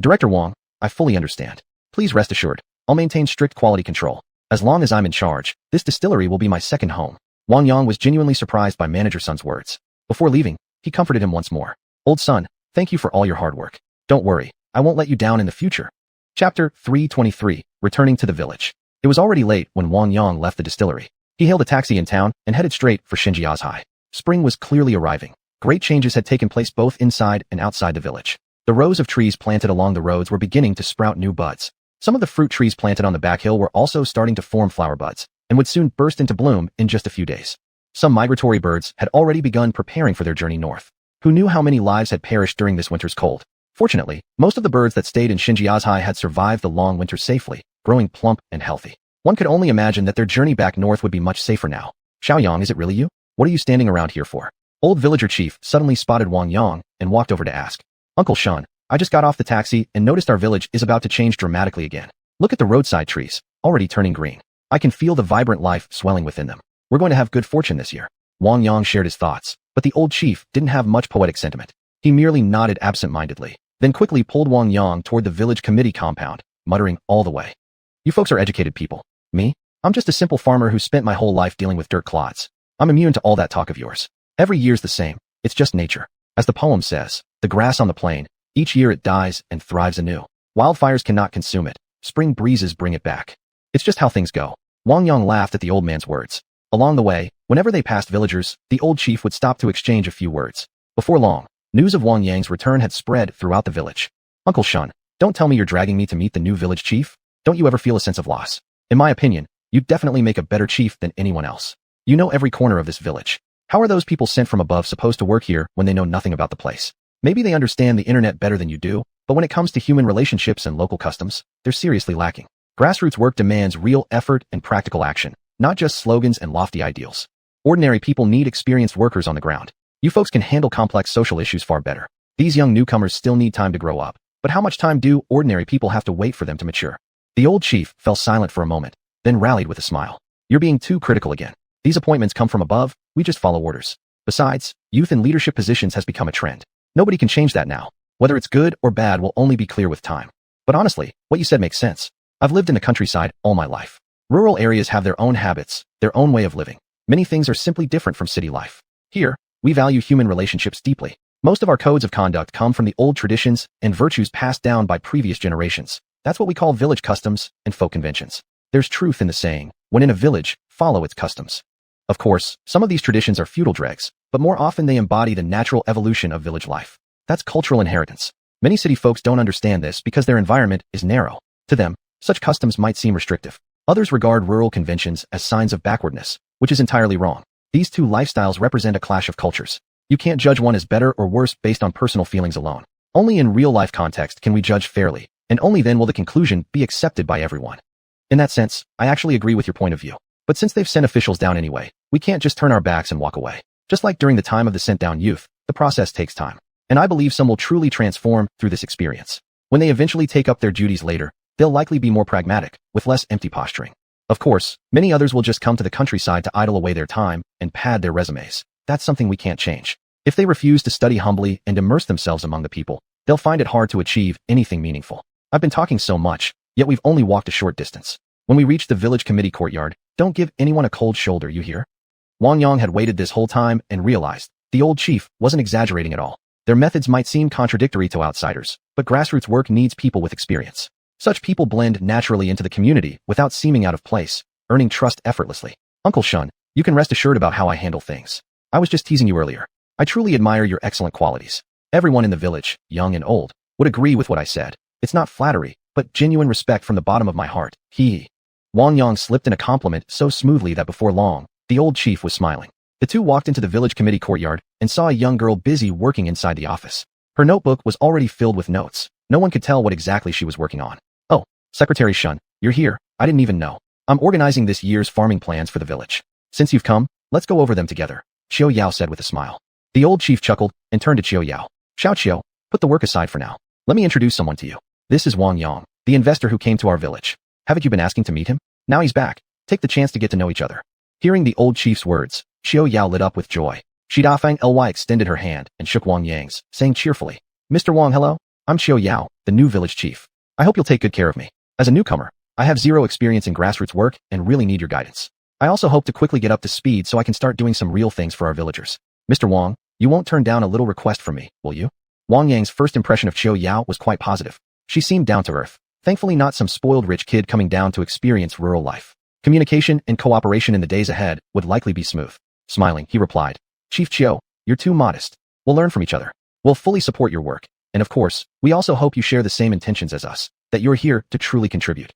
"Director Wang, I fully understand. Please rest assured, I'll maintain strict quality control. As long as I'm in charge, this distillery will be my second home." Wang Yang was genuinely surprised by Manager Sun's words. Before leaving, he comforted him once more. "Old son, thank you for all your hard work. Don't worry, I won't let you down in the future." Chapter 323, Returning to the Village. It was already late when Wang Yang left the distillery. He hailed a taxi in town and headed straight for Xinjiazhai. Spring was clearly arriving. Great changes had taken place both inside and outside the village. The rows of trees planted along the roads were beginning to sprout new buds. Some of the fruit trees planted on the back hill were also starting to form flower buds, and would soon burst into bloom in just a few days. Some migratory birds had already begun preparing for their journey north. Who knew how many lives had perished during this winter's cold? Fortunately, most of the birds that stayed in Xinjiazhai had survived the long winter safely, growing plump and healthy. One could only imagine that their journey back north would be much safer now. "Xiaoyang, is it really you? What are you standing around here for?" Old villager chief suddenly spotted Wang Yang and walked over to ask. "Uncle Shan, I just got off the taxi and noticed our village is about to change dramatically again. Look at the roadside trees, already turning green. I can feel the vibrant life swelling within them. We're going to have good fortune this year." Wang Yang shared his thoughts, but the old chief didn't have much poetic sentiment. He merely nodded absent-mindedly, then quickly pulled Wang Yang toward the village committee compound, muttering all the way. "You folks are educated people. Me? I'm just a simple farmer who spent my whole life dealing with dirt clods. I'm immune to all that talk of yours. Every year's the same. It's just nature. As the poem says, the grass on the plain, each year it dies and thrives anew. Wildfires cannot consume it. Spring breezes bring it back. It's just how things go." Wang Yang laughed at the old man's words. Along the way, whenever they passed villagers, the old chief would stop to exchange a few words. Before long, news of Wang Yang's return had spread throughout the village. "Uncle Shun, don't tell me you're dragging me to meet the new village chief. Don't you ever feel a sense of loss? In my opinion, you definitely make a better chief than anyone else. You know every corner of this village. How are those people sent from above supposed to work here when they know nothing about the place? Maybe they understand the internet better than you do, but when it comes to human relationships and local customs, they're seriously lacking. Grassroots work demands real effort and practical action, not just slogans and lofty ideals. Ordinary people need experienced workers on the ground. You folks can handle complex social issues far better. These young newcomers still need time to grow up. But how much time do ordinary people have to wait for them to mature? The old chief fell silent for a moment, then rallied with a smile. You're being too critical again. These appointments come from above, we just follow orders. Besides, youth in leadership positions has become a trend. Nobody can change that now. Whether it's good or bad will only be clear with time. But honestly, what you said makes sense. I've lived in the countryside all my life. Rural areas have their own habits, their own way of living. Many things are simply different from city life. Here, we value human relationships deeply. Most of our codes of conduct come from the old traditions and virtues passed down by previous generations. That's what we call village customs and folk conventions. There's truth in the saying, when in a village, follow its customs. Of course, some of these traditions are feudal dregs, but more often they embody the natural evolution of village life. That's cultural inheritance. Many city folks don't understand this because their environment is narrow. To them, such customs might seem restrictive. Others regard rural conventions as signs of backwardness, which is entirely wrong. These two lifestyles represent a clash of cultures. You can't judge one as better or worse based on personal feelings alone. Only in real-life context can we judge fairly, and only then will the conclusion be accepted by everyone. In that sense, I actually agree with your point of view. But since they've sent officials down anyway, we can't just turn our backs and walk away. Just like during the time of the sent-down youth, the process takes time. And I believe some will truly transform through this experience. When they eventually take up their duties later, they'll likely be more pragmatic, with less empty posturing. Of course, many others will just come to the countryside to idle away their time and pad their resumes. That's something we can't change. If they refuse to study humbly and immerse themselves among the people, they'll find it hard to achieve anything meaningful. I've been talking so much, yet we've only walked a short distance. When we reach the village committee courtyard, don't give anyone a cold shoulder, you hear? Wang Yang had waited this whole time and realized the old chief wasn't exaggerating at all. Their methods might seem contradictory to outsiders, but grassroots work needs people with experience. Such people blend naturally into the community without seeming out of place, earning trust effortlessly. Uncle Shun, you can rest assured about how I handle things. I was just teasing you earlier. I truly admire your excellent qualities. Everyone in the village, young and old, would agree with what I said. It's not flattery, but genuine respect from the bottom of my heart. Wang Yang slipped in a compliment so smoothly that before long, the old chief was smiling. The two walked into the village committee courtyard and saw a young girl busy working inside the office. Her notebook was already filled with notes. No one could tell what exactly she was working on. Oh, Secretary Shun, you're here. I didn't even know. I'm organizing this year's farming plans for the village. Since you've come, let's go over them together, Xiao Yao said with a smile. The old chief chuckled and turned to Xiao Yao. Xiao, put the work aside for now. Let me introduce someone to you. This is Wang Yang, the investor who came to our village. Haven't you been asking to meet him? Now he's back. Take the chance to get to know each other. Hearing the old chief's words, Xiao Yao lit up with joy. Shi Dafang Ly extended her hand and shook Wang Yang's, saying cheerfully, Mr. Wang, hello. I'm Xiao Yao, the new village chief. I hope you'll take good care of me. As a newcomer, I have zero experience in grassroots work and really need your guidance. I also hope to quickly get up to speed so I can start doing some real things for our villagers. Mr. Wang, you won't turn down a little request from me, will you? Wang Yang's first impression of Xiao Yao was quite positive. She seemed down to earth. Thankfully not some spoiled rich kid coming down to experience rural life. Communication and cooperation in the days ahead would likely be smooth. Smiling, he replied, Chief Chiu, you're too modest. We'll learn from each other. We'll fully support your work. And of course, we also hope you share the same intentions as us, that you're here to truly contribute.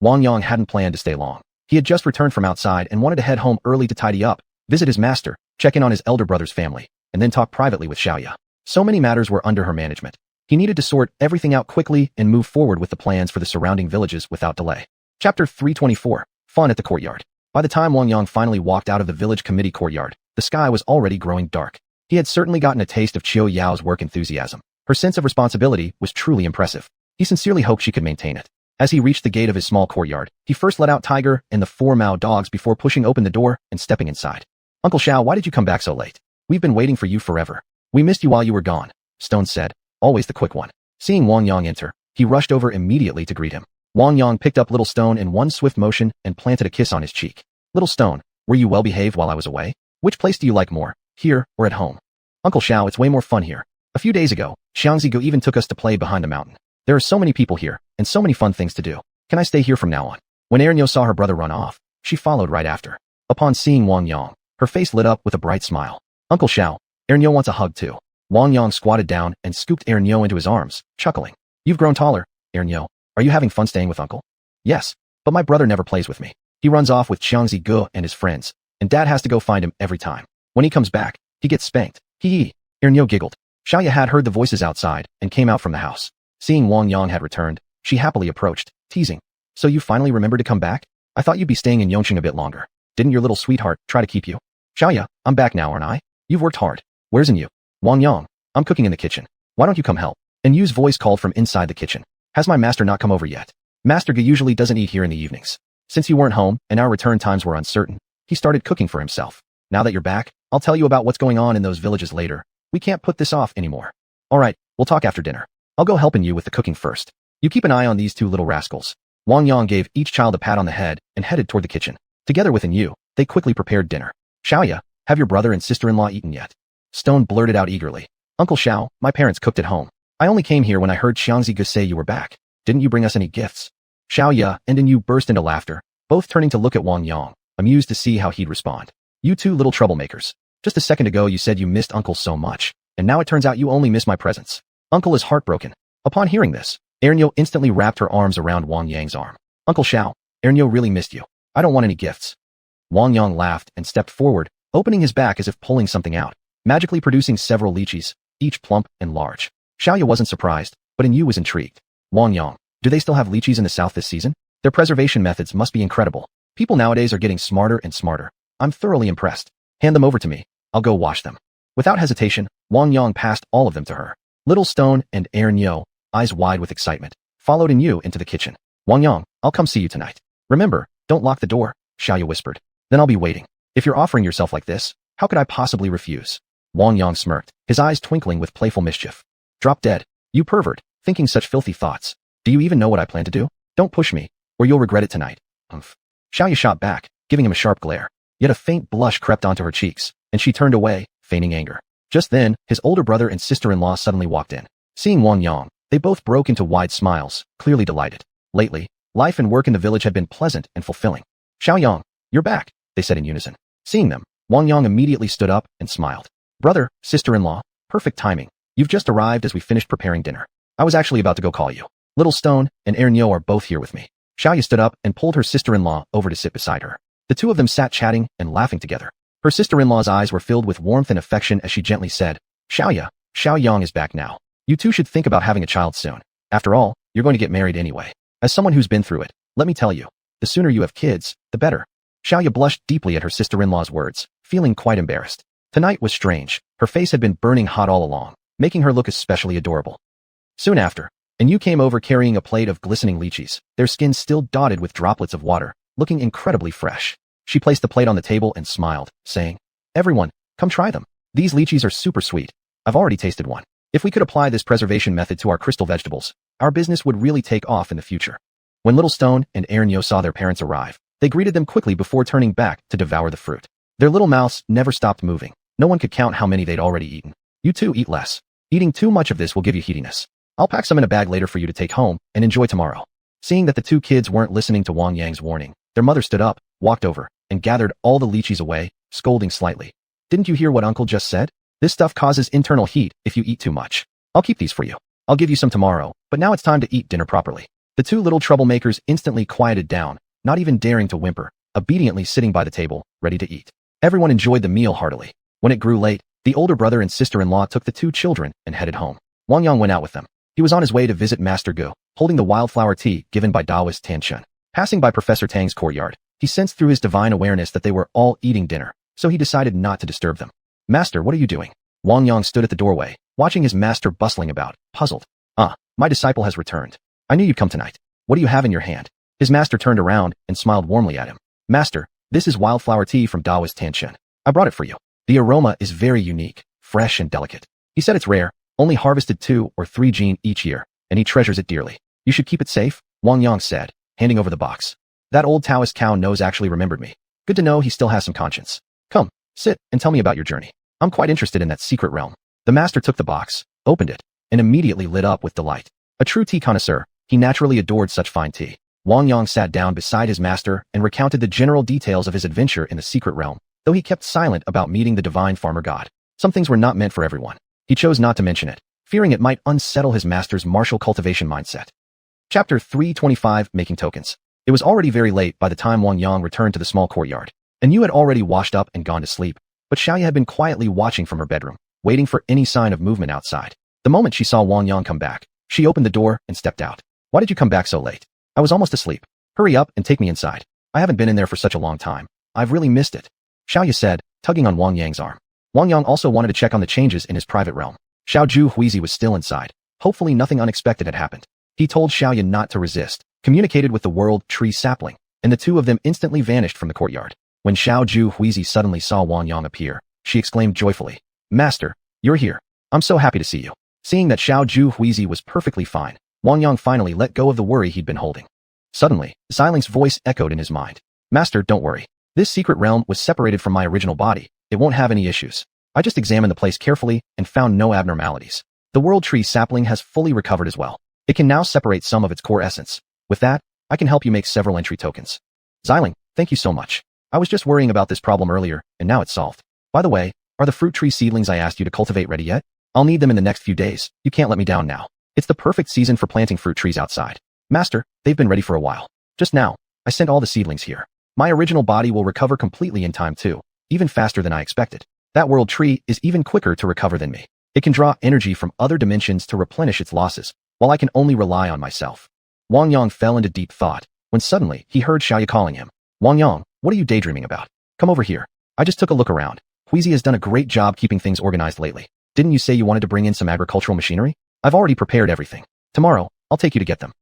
Wang Yang hadn't planned to stay long. He had just returned from outside and wanted to head home early to tidy up, visit his master, check in on his elder brother's family, and then talk privately with Xiaoya. So many matters were under her management. He needed to sort everything out quickly and move forward with the plans for the surrounding villages without delay. Chapter 324, Fun at the Courtyard. By the time Wang Yang finally walked out of the village committee courtyard, the sky was already growing dark. He had certainly gotten a taste of Xiao Yao's work enthusiasm. Her sense of responsibility was truly impressive. He sincerely hoped she could maintain it. As he reached the gate of his small courtyard, he first let out Tiger and the 4 Mao dogs before pushing open the door and stepping inside. Uncle Xiao, why did you come back so late? We've been waiting for you forever. We missed you while you were gone, Stone said, always the quick one. Seeing Wang Yang enter, he rushed over immediately to greet him. Wang Yang picked up Little Stone in one swift motion and planted a kiss on his cheek. Little Stone, were you well behaved while I was away? Which place do you like more, here or at home? Uncle Xiao, it's way more fun here. A few days ago, Xiangzigu even took us to play behind the mountain. There are so many people here, and so many fun things to do. Can I stay here from now on? When Ernyo saw her brother run off, she followed right after. Upon seeing Wang Yang, her face lit up with a bright smile. Uncle Xiao, Ernyo wants a hug too. Wang Yang squatted down and scooped Ernyo into his arms, chuckling. You've grown taller, Ernyo. Are you having fun staying with Uncle? Yes, but my brother never plays with me. He runs off with Xiangzigu and his friends, and Dad has to go find him every time. When he comes back, he gets spanked. Ernyo giggled. Xiaoya had heard the voices outside and came out from the house. Seeing Wang Yang had returned, she happily approached, teasing. So you finally remembered to come back? I thought you'd be staying in Yongqing a bit longer. Didn't your little sweetheart try to keep you? Xiaoya, I'm back now, aren't I? You've worked hard. Where's in you? Wang Yang, I'm cooking in the kitchen. Why don't you come help? And Yu's voice called from inside the kitchen. Has my master not come over yet? Master Ge usually doesn't eat here in the evenings. Since you weren't home and our return times were uncertain, he started cooking for himself. Now that you're back, I'll tell you about what's going on in those villages later. We can't put this off anymore. All right, we'll talk after dinner. I'll go helping you with the cooking first. You keep an eye on these two little rascals. Wang Yang gave each child a pat on the head and headed toward the kitchen. Together with Yu, they quickly prepared dinner. Xiaoya, have your brother and sister-in-law eaten yet? Stone blurted out eagerly. Uncle Xiao, my parents cooked at home. I only came here when I heard Xiangzi Ge say you were back. Didn't you bring us any gifts? Xiaoya and Yu burst into laughter, both turning to look at Wang Yang, amused to see how he'd respond. You two little troublemakers. Just a second ago you said you missed Uncle so much, and now it turns out you only miss my presence. Uncle is heartbroken. Upon hearing this, Ernyo instantly wrapped her arms around Wang Yang's arm. Uncle Xiao, Ernyo really missed you. I don't want any gifts. Wang Yang laughed and stepped forward, opening his back as if pulling something out, magically producing several lychees, each plump and large. Xiaoya wasn't surprised, but Yu was intrigued. Wang Yang, do they still have lychees in the south this season? Their preservation methods must be incredible. People nowadays are getting smarter and smarter. I'm thoroughly impressed. Hand them over to me. I'll go wash them. Without hesitation, Wang Yang passed all of them to her. Little Stone and Ernyo, eyes wide with excitement, followed Yu into the kitchen. Wang Yang, I'll come see you tonight. Remember, don't lock the door, Xiaoya whispered. Then I'll be waiting. If you're offering yourself like this, how could I possibly refuse? Wang Yang smirked, his eyes twinkling with playful mischief. Drop dead. You pervert, thinking such filthy thoughts. Do you even know what I plan to do? Don't push me, or you'll regret it tonight. Umph. Xiaoya shot back, giving him a sharp glare. Yet a faint blush crept onto her cheeks, and she turned away, feigning anger. Just then, his older brother and sister-in-law suddenly walked in. Seeing Wang Yang, they both broke into wide smiles, clearly delighted. Lately, life and work in the village had been pleasant and fulfilling. Xiaoyang, you're back, they said in unison. Seeing them, Wang Yang immediately stood up and smiled. Brother, sister-in-law, perfect timing. You've just arrived as we finished preparing dinner. I was actually about to go call you. Little Stone and Ernyo are both here with me. Xiaoya stood up and pulled her sister-in-law over to sit beside her. The two of them sat chatting and laughing together. Her sister-in-law's eyes were filled with warmth and affection as she gently said, Xiaoya, Xiaoyang is back now. You two should think about having a child soon. After all, you're going to get married anyway. As someone who's been through it, let me tell you, the sooner you have kids, the better. Xiaoya blushed deeply at her sister-in-law's words, feeling quite embarrassed. Tonight was strange. Her face had been burning hot all along, making her look especially adorable. Soon after, Yu came over carrying a plate of glistening lychees, their skin still dotted with droplets of water, looking incredibly fresh. She placed the plate on the table and smiled, saying, Everyone, come try them. These lychees are super sweet. I've already tasted one. If we could apply this preservation method to our crystal vegetables, our business would really take off in the future. When Little Stone and Ernyo saw their parents arrive, they greeted them quickly before turning back to devour the fruit. Their little mouths never stopped moving. No one could count how many they'd already eaten. You too eat less. Eating too much of this will give you heatiness. I'll pack some in a bag later for you to take home and enjoy tomorrow. Seeing that the two kids weren't listening to Wang Yang's warning, their mother stood up, walked over, and gathered all the lychees away, scolding slightly. Didn't you hear what Uncle just said? This stuff causes internal heat if you eat too much. I'll keep these for you. I'll give you some tomorrow, but now it's time to eat dinner properly. The two little troublemakers instantly quieted down, not even daring to whimper, obediently sitting by the table, ready to eat. Everyone enjoyed the meal heartily. When it grew late, the older brother and sister-in-law took the two children and headed home. Wang Yang went out with them. He was on his way to visit Master Gu, holding the wildflower tea given by Taoist Tianquan. Passing by Professor Tang's courtyard, he sensed through his divine awareness that they were all eating dinner, so he decided not to disturb them. Master, what are you doing? Wang Yang stood at the doorway, watching his master bustling about, puzzled. My disciple has returned. I knew you'd come tonight. What do you have in your hand? His master turned around and smiled warmly at him. Master, this is wildflower tea from Taoist Tianquan. I brought it for you. The aroma is very unique, fresh and delicate. He said it's rare, only harvested 2 or 3 jin each year, and he treasures it dearly. You should keep it safe, Wang Yang said, handing over the box. That old Taoist cow nose actually remembered me. Good to know he still has some conscience. Come, sit and tell me about your journey. I'm quite interested in that secret realm. The master took the box, opened it, and immediately lit up with delight. A true tea connoisseur, he naturally adored such fine tea. Wang Yang sat down beside his master and recounted the general details of his adventure in the secret realm, though he kept silent about meeting the divine farmer god. Some things were not meant for everyone. He chose not to mention it, fearing it might unsettle his master's martial cultivation mindset. Chapter 325, Making Tokens. It was already very late by the time Wang Yang returned to the small courtyard, and Yu had already washed up and gone to sleep, but Xiaoya had been quietly watching from her bedroom, waiting for any sign of movement outside. The moment she saw Wang Yang come back, she opened the door and stepped out. Why did you come back so late? I was almost asleep. Hurry up and take me inside. I haven't been in there for such a long time. I've really missed it, Xiaoya said, tugging on Wang Yang's arm. Wang Yang also wanted to check on the changes in his private realm. Xiao Ju Huizi was still inside, Hopefully nothing unexpected had happened. He told Xiuxian not to resist, communicated with the world tree sapling, and the two of them instantly vanished from the courtyard. When xiuxian suddenly saw Wang Yang appear, she exclaimed joyfully, "Master, you're here. I'm so happy to see you." Seeing that xiuxian was perfectly fine, Wang Yang finally let go of the worry he'd been holding. Suddenly, Xilin's voice echoed in his mind. "Master, don't worry. This secret realm was separated from my original body. It won't have any issues. I just examined the place carefully and found no abnormalities. The world tree sapling has fully recovered as well. It can now separate some of its core essence. With that, I can help you make several entry tokens." "Xiling, thank you so much. I was just worrying about this problem earlier, and now it's solved. By the way, are the fruit tree seedlings I asked you to cultivate ready yet? I'll need them in the next few days. You can't let me down now. It's the perfect season for planting fruit trees outside." "Master, they've been ready for a while. Just now, I sent all the seedlings here. My original body will recover completely in time too, even faster than I expected. That world tree is even quicker to recover than me. It can draw energy from other dimensions to replenish its losses, while I can only rely on myself." Wang Yang fell into deep thought, when suddenly he heard Xiaoya calling him. "Wang Yang, what are you daydreaming about? Come over here. I just took a look around. Huizi has done a great job keeping things organized lately. Didn't you say you wanted to bring in some agricultural machinery? I've already prepared everything. Tomorrow, I'll take you to get them.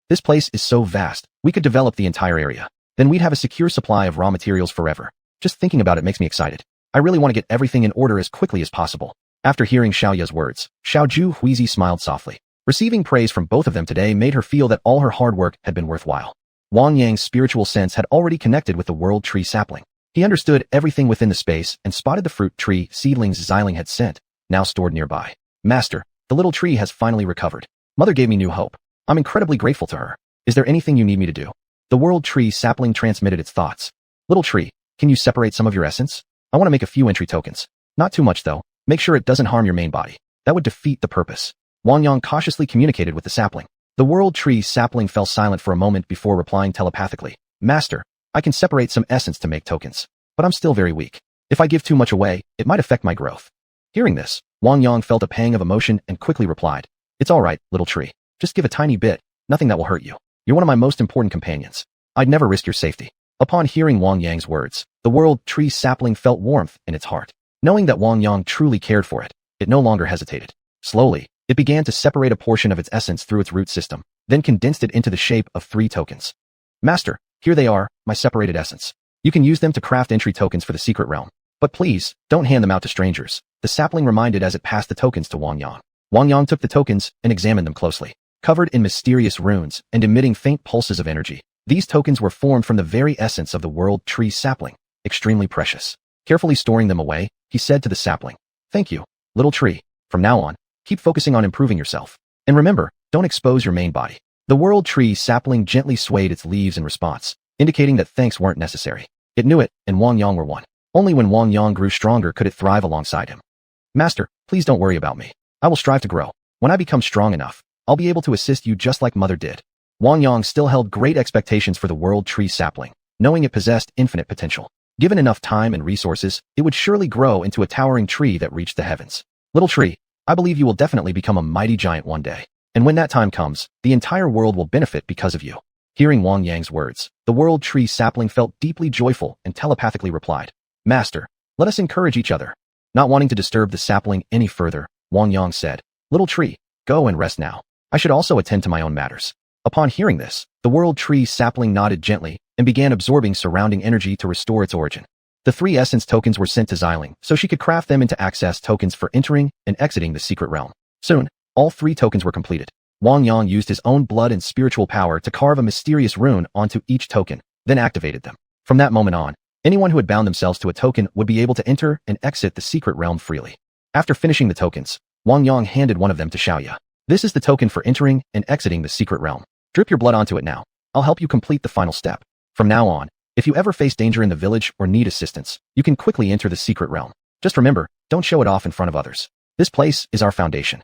This place is so vast, we could develop the entire area. Then we'd have a secure supply of raw materials forever. Just thinking about it makes me excited. I really want to get everything in order as quickly as possible." After hearing Xiaoya's words, xiuxian smiled softly. Receiving praise from both of them today made her feel that all her hard work had been worthwhile. Wang Yang's spiritual sense had already connected with the world tree sapling. He understood everything within the space and spotted the fruit tree seedlings Xiling had sent, now stored nearby. "Master, the little tree has finally recovered. Mother gave me new hope. I'm incredibly grateful to her. Is there anything you need me to do?" The world tree sapling transmitted its thoughts. "Little tree, can you separate some of your essence? I want to make a few entry tokens. Not too much though. Make sure it doesn't harm your main body. That would defeat the purpose." Wang Yang cautiously communicated with the sapling. The world tree sapling fell silent for a moment before replying telepathically. "Master, I can separate some essence to make tokens, but I'm still very weak. If I give too much away, it might affect my growth." Hearing this, Wang Yang felt a pang of emotion and quickly replied, "It's all right, little tree. Just give a tiny bit, nothing that will hurt you. You're one of my most important companions. I'd never risk your safety." Upon hearing Wang Yang's words, the world tree sapling felt warmth in its heart. Knowing that Wang Yang truly cared for it, it no longer hesitated. Slowly, it began to separate a portion of its essence through its root system, then condensed it into the shape of 3 tokens. "Master, here they are, my separated essence. You can use them to craft entry tokens for the secret realm. But please, don't hand them out to strangers," the sapling reminded as it passed the tokens to Wang Yang. Wang Yang took the tokens and examined them closely. Covered in mysterious runes and emitting faint pulses of energy, these tokens were formed from the very essence of the world tree sapling, extremely precious. Carefully storing them away, he said to the sapling, "Thank you, little tree. From now on, keep focusing on improving yourself. And remember, don't expose your main body." The world tree sapling gently swayed its leaves in response, indicating that thanks weren't necessary. It knew it, and Wang Yang were one. Only when Wang Yang grew stronger could it thrive alongside him. "Master, please don't worry about me. I will strive to grow. When I become strong enough, I'll be able to assist you just like Mother did." Wang Yang still held great expectations for the world tree sapling, knowing it possessed infinite potential. Given enough time and resources, it would surely grow into a towering tree that reached the heavens. "Little tree, I believe you will definitely become a mighty giant one day. And when that time comes, the entire world will benefit because of you." Hearing Wang Yang's words, the world tree sapling felt deeply joyful and telepathically replied, "Master, let us encourage each other." Not wanting to disturb the sapling any further, Wang Yang said, "Little tree, go and rest now. I should also attend to my own matters." Upon hearing this, the world tree sapling nodded gently and began absorbing surrounding energy to restore its origin. The 3 essence tokens were sent to Xiling so she could craft them into access tokens for entering and exiting the secret realm. Soon, all 3 tokens were completed. Wang Yang used his own blood and spiritual power to carve a mysterious rune onto each token, then activated them. From that moment on, anyone who had bound themselves to a token would be able to enter and exit the secret realm freely. After finishing the tokens, Wang Yang handed one of them to Xiaoya. "This is the token for entering and exiting the secret realm. Drip your blood onto it now. I'll help you complete the final step. From now on, if you ever face danger in the village or need assistance, you can quickly enter the secret realm. Just remember, don't show it off in front of others. This place is our foundation."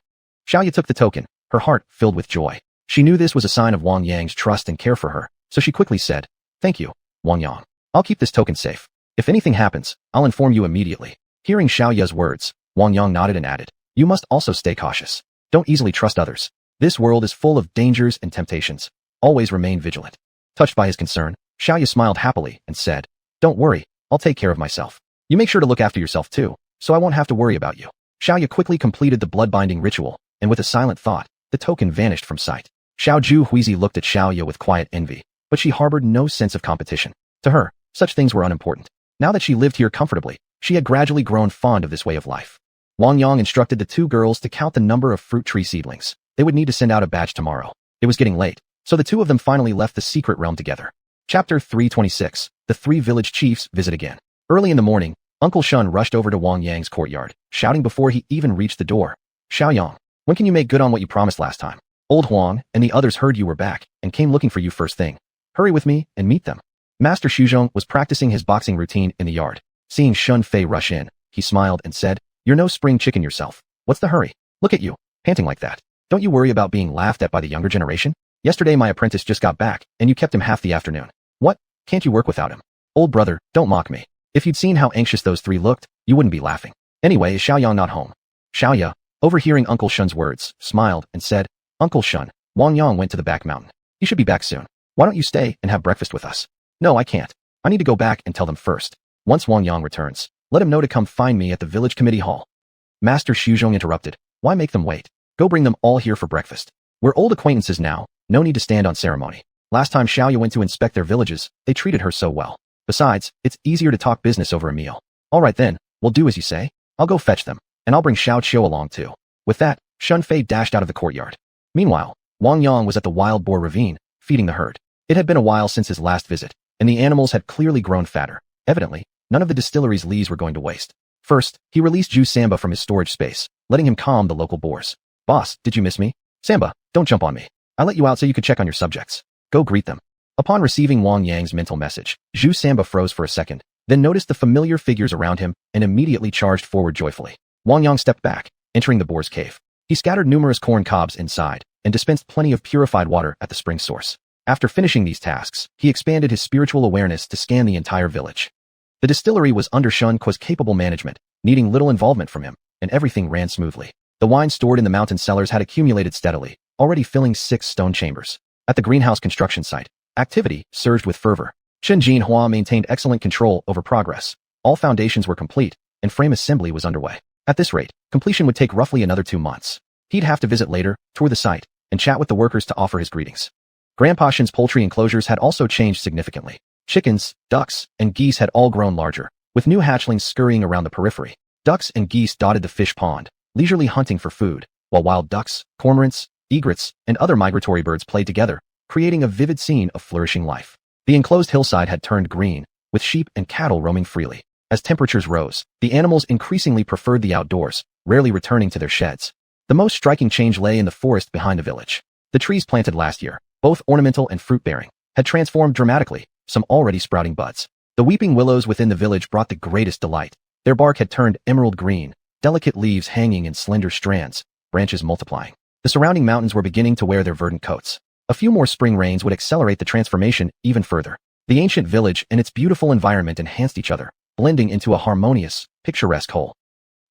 Xiaoya took the token, her heart filled with joy. She knew this was a sign of Wang Yang's trust and care for her, so she quickly said, "Thank you, Wang Yang. I'll keep this token safe. If anything happens, I'll inform you immediately." Hearing Xiaoya's words, Wang Yang nodded and added, "You must also stay cautious. Don't easily trust others. This world is full of dangers and temptations. Always remain vigilant." Touched by his concern, Xiaoya smiled happily and said, "Don't worry, I'll take care of myself. You make sure to look after yourself too, so I won't have to worry about you." Xiaoya quickly completed the blood binding ritual, and with a silent thought, the token vanished from sight. Xiao Huizi looked at Xiaoya with quiet envy, but she harbored no sense of competition. To her, such things were unimportant. Now that she lived here comfortably, she had gradually grown fond of this way of life. Wang Yang instructed the two girls to count the number of fruit tree seedlings. They would need to send out a batch tomorrow. It was getting late, so the two of them finally left the secret realm together. Chapter 326. The three village chiefs visit again. Early in the morning, Uncle Shun rushed over to Wang Yang's courtyard, shouting before he even reached the door. Xiaoyang, when can you make good on what you promised last time? Old Huang and the others heard you were back and came looking for you first thing. Hurry with me and meet them. Master Xiuxian was practicing his boxing routine in the yard. Seeing Shun Fei rush in, he smiled and said, "You're no spring chicken yourself. What's the hurry? Look at you, panting like that. Don't you worry about being laughed at by the younger generation? Yesterday my apprentice just got back, and you kept him half the afternoon. What? Can't you work without him? Old brother, don't mock me. If you'd seen how anxious those three looked, you wouldn't be laughing. Anyway, is Xiaoyang not home?" Xiaoya, overhearing Uncle Shun's words, smiled and said, "Uncle Shun, Wang Yang went to the back mountain. He should be back soon. Why don't you stay and have breakfast with us?" "No, I can't. I need to go back and tell them first. Once Wang Yang returns, let him know to come find me at the village committee hall." Master Xiuxian interrupted. "Why make them wait? Go bring them all here for breakfast. We're old acquaintances now, no need to stand on ceremony. Last time Xiaoya went to inspect their villages, they treated her so well. Besides, it's easier to talk business over a meal. All right then, we'll do as you say. I'll go fetch them, and I'll bring Xiao Qiu along too." With that, Shun Fei dashed out of the courtyard. Meanwhile, Wang Yang was at the wild boar ravine, feeding the herd. It had been a while since his last visit, and the animals had clearly grown fatter. Evidently, none of the distillery's lees were going to waste. First, he released Zhu Samba from his storage space, letting him calm the local boars. "Boss, did you miss me? Samba, don't jump on me. I let you out so you could check on your subjects. Go greet them." Upon receiving Wang Yang's mental message, Zhu Samba froze for a second, then noticed the familiar figures around him and immediately charged forward joyfully. Wang Yang stepped back, entering the boar's cave. He scattered numerous corn cobs inside and dispensed plenty of purified water at the spring source. After finishing these tasks, he expanded his spiritual awareness to scan the entire village. The distillery was under Shun Qua's capable management, needing little involvement from him, and everything ran smoothly. The wine stored in the mountain cellars had accumulated steadily, already filling 6 stone chambers. At the greenhouse construction site, activity surged with fervor. Chen Jinhua maintained excellent control over progress. All foundations were complete, and frame assembly was underway. At this rate, completion would take roughly another 2 months. He'd have to visit later, tour the site, and chat with the workers to offer his greetings. Grandpa Shin's poultry enclosures had also changed significantly. Chickens, ducks, and geese had all grown larger, with new hatchlings scurrying around the periphery. Ducks and geese dotted the fish pond, leisurely hunting for food, while wild ducks, cormorants, egrets, and other migratory birds played together, creating a vivid scene of flourishing life. The enclosed hillside had turned green, with sheep and cattle roaming freely. As temperatures rose, the animals increasingly preferred the outdoors, rarely returning to their sheds. The most striking change lay in the forest behind the village. The trees planted last year, both ornamental and fruit-bearing, had transformed dramatically, some already sprouting buds. The weeping willows within the village brought the greatest delight. Their bark had turned emerald green, delicate leaves hanging in slender strands, branches multiplying. The surrounding mountains were beginning to wear their verdant coats. A few more spring rains would accelerate the transformation even further. The ancient village and its beautiful environment enhanced each other, blending into a harmonious, picturesque whole.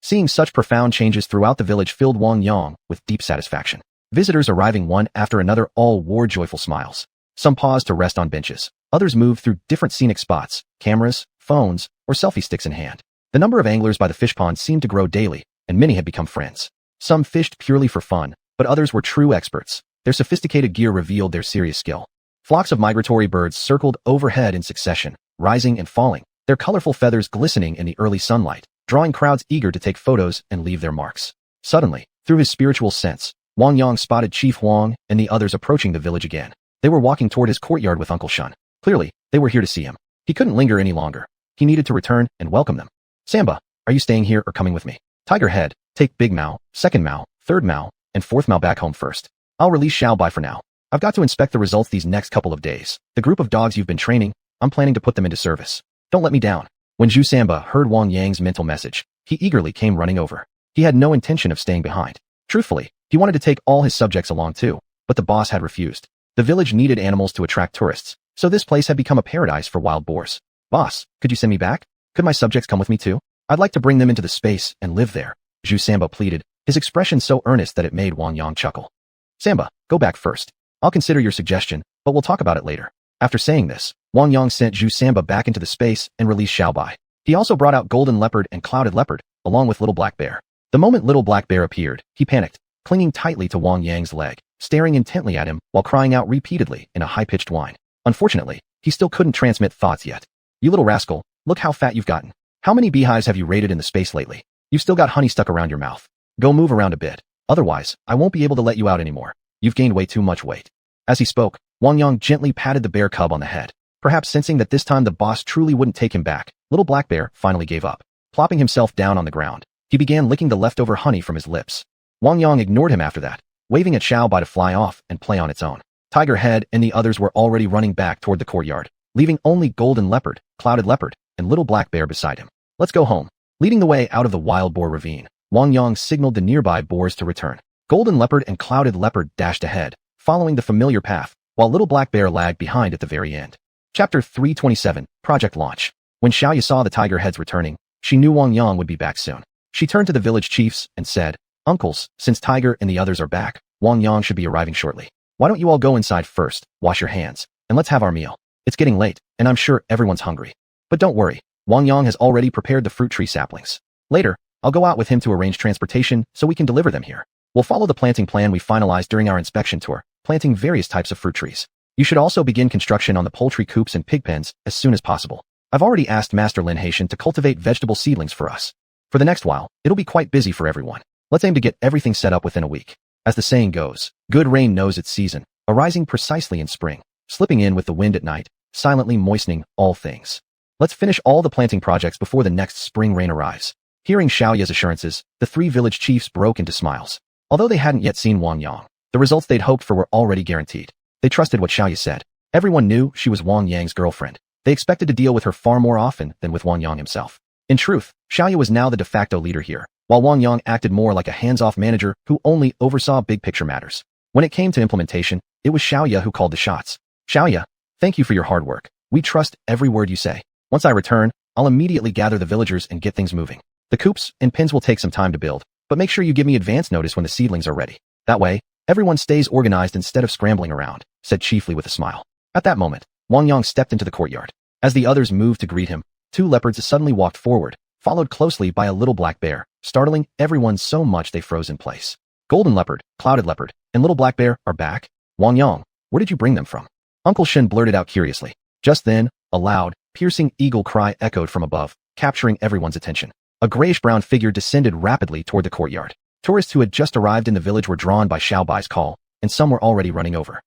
Seeing such profound changes throughout the village filled Wang Yang with deep satisfaction. Visitors arriving one after another all wore joyful smiles. Some paused to rest on benches. Others moved through different scenic spots, cameras, phones, or selfie sticks in hand. The number of anglers by the fish pond seemed to grow daily, and many had become friends. Some fished purely for fun, but others were true experts. Their sophisticated gear revealed their serious skill. Flocks of migratory birds circled overhead in succession, rising and falling, their colorful feathers glistening in the early sunlight, drawing crowds eager to take photos and leave their marks. Suddenly, through his spiritual sense, Wang Yang spotted Chief Huang and the others approaching the village again. They were walking toward his courtyard with Uncle Shun. Clearly, they were here to see him. He couldn't linger any longer. He needed to return and welcome them. "Samba, are you staying here or coming with me? Tiger Head, take Big Mao, Second Mao, Third Mao, and Fourth Mao back home first. I'll release Xiao Bai for now. I've got to inspect the results these next couple of days. The group of dogs you've been training, I'm planning to put them into service. Don't let me down." When Zhu Samba heard Wang Yang's mental message, he eagerly came running over. He had no intention of staying behind. Truthfully, he wanted to take all his subjects along too, but the boss had refused. The village needed animals to attract tourists, so this place had become a paradise for wild boars. "Boss, could you send me back? Could my subjects come with me too? I'd like to bring them into the space and live there," Zhu Samba pleaded, his expression so earnest that it made Wang Yang chuckle. "Samba, go back first. I'll consider your suggestion, but we'll talk about it later." After saying this, Wang Yang sent Zhu Samba back into the space and released Xiao Bai. He also brought out Golden Leopard and Clouded Leopard, along with Little Black Bear. The moment Little Black Bear appeared, he panicked, clinging tightly to Wang Yang's leg, staring intently at him while crying out repeatedly in a high-pitched whine. Unfortunately, he still couldn't transmit thoughts yet. You little rascal, look how fat you've gotten. How many beehives have you raided in the space lately? You've still got honey stuck around your mouth. Go move around a bit. Otherwise, I won't be able to let you out anymore. You've gained way too much weight. As he spoke, Wang Yang gently patted the bear cub on the head. Perhaps sensing that this time the boss truly wouldn't take him back, little black bear finally gave up. Plopping himself down on the ground, he began licking the leftover honey from his lips. Wang Yang ignored him after that, waving at Xiao Bai to fly off and play on its own. Tiger Head and the others were already running back toward the courtyard, leaving only Golden Leopard, Clouded Leopard, and Little Black Bear beside him. Let's go home. Leading the way out of the wild boar ravine, Wang Yang signaled the nearby boars to return. Golden Leopard and Clouded Leopard dashed ahead, following the familiar path, while Little Black Bear lagged behind at the very end. Chapter 327, Project Launch. When Xiaoya saw the Tiger Heads returning, she knew Wang Yang would be back soon. She turned to the village chiefs and said, "Uncles, since Tiger and the others are back, Wang Yang should be arriving shortly. Why don't you all go inside first, wash your hands, and let's have our meal? It's getting late, and I'm sure everyone's hungry. But don't worry, Wang Yang has already prepared the fruit tree saplings. Later, I'll go out with him to arrange transportation so we can deliver them here. We'll follow the planting plan we finalized during our inspection tour, planting various types of fruit trees. You should also begin construction on the poultry coops and pig pens as soon as possible. I've already asked Master Lin Haitian to cultivate vegetable seedlings for us. For the next while, it'll be quite busy for everyone. Let's aim to get everything set up within a week. As the saying goes, good rain knows its season, arising precisely in spring, slipping in with the wind at night, silently moistening all things. Let's finish all the planting projects before the next spring rain arrives." Hearing Xiaoya's assurances, the three village chiefs broke into smiles. Although they hadn't yet seen Wang Yang, the results they'd hoped for were already guaranteed. They trusted what Xiaoya said. Everyone knew she was Wang Yang's girlfriend. They expected to deal with her far more often than with Wang Yang himself. In truth, Xiaoya was now the de facto leader here, while Wang Yang acted more like a hands-off manager who only oversaw big-picture matters. When it came to implementation, it was Xiaoya who called the shots. "Xiaoya, thank you for your hard work. We trust every word you say. Once I return, I'll immediately gather the villagers and get things moving. The coops and pens will take some time to build, but make sure you give me advance notice when the seedlings are ready. That way, everyone stays organized instead of scrambling around," said Chiefly with a smile. At that moment, Wang Yang stepped into the courtyard. As the others moved to greet him, two leopards suddenly walked forward, followed closely by a little black bear, startling everyone so much they froze in place. "Golden Leopard, Clouded Leopard, and Little Black Bear are back? Wang Yang, where did you bring them from?" Uncle Shen blurted out curiously. Just then, a loud, piercing eagle cry echoed from above, capturing everyone's attention. A grayish-brown figure descended rapidly toward the courtyard. Tourists who had just arrived in the village were drawn by Xiao Bai's call, and some were already running over.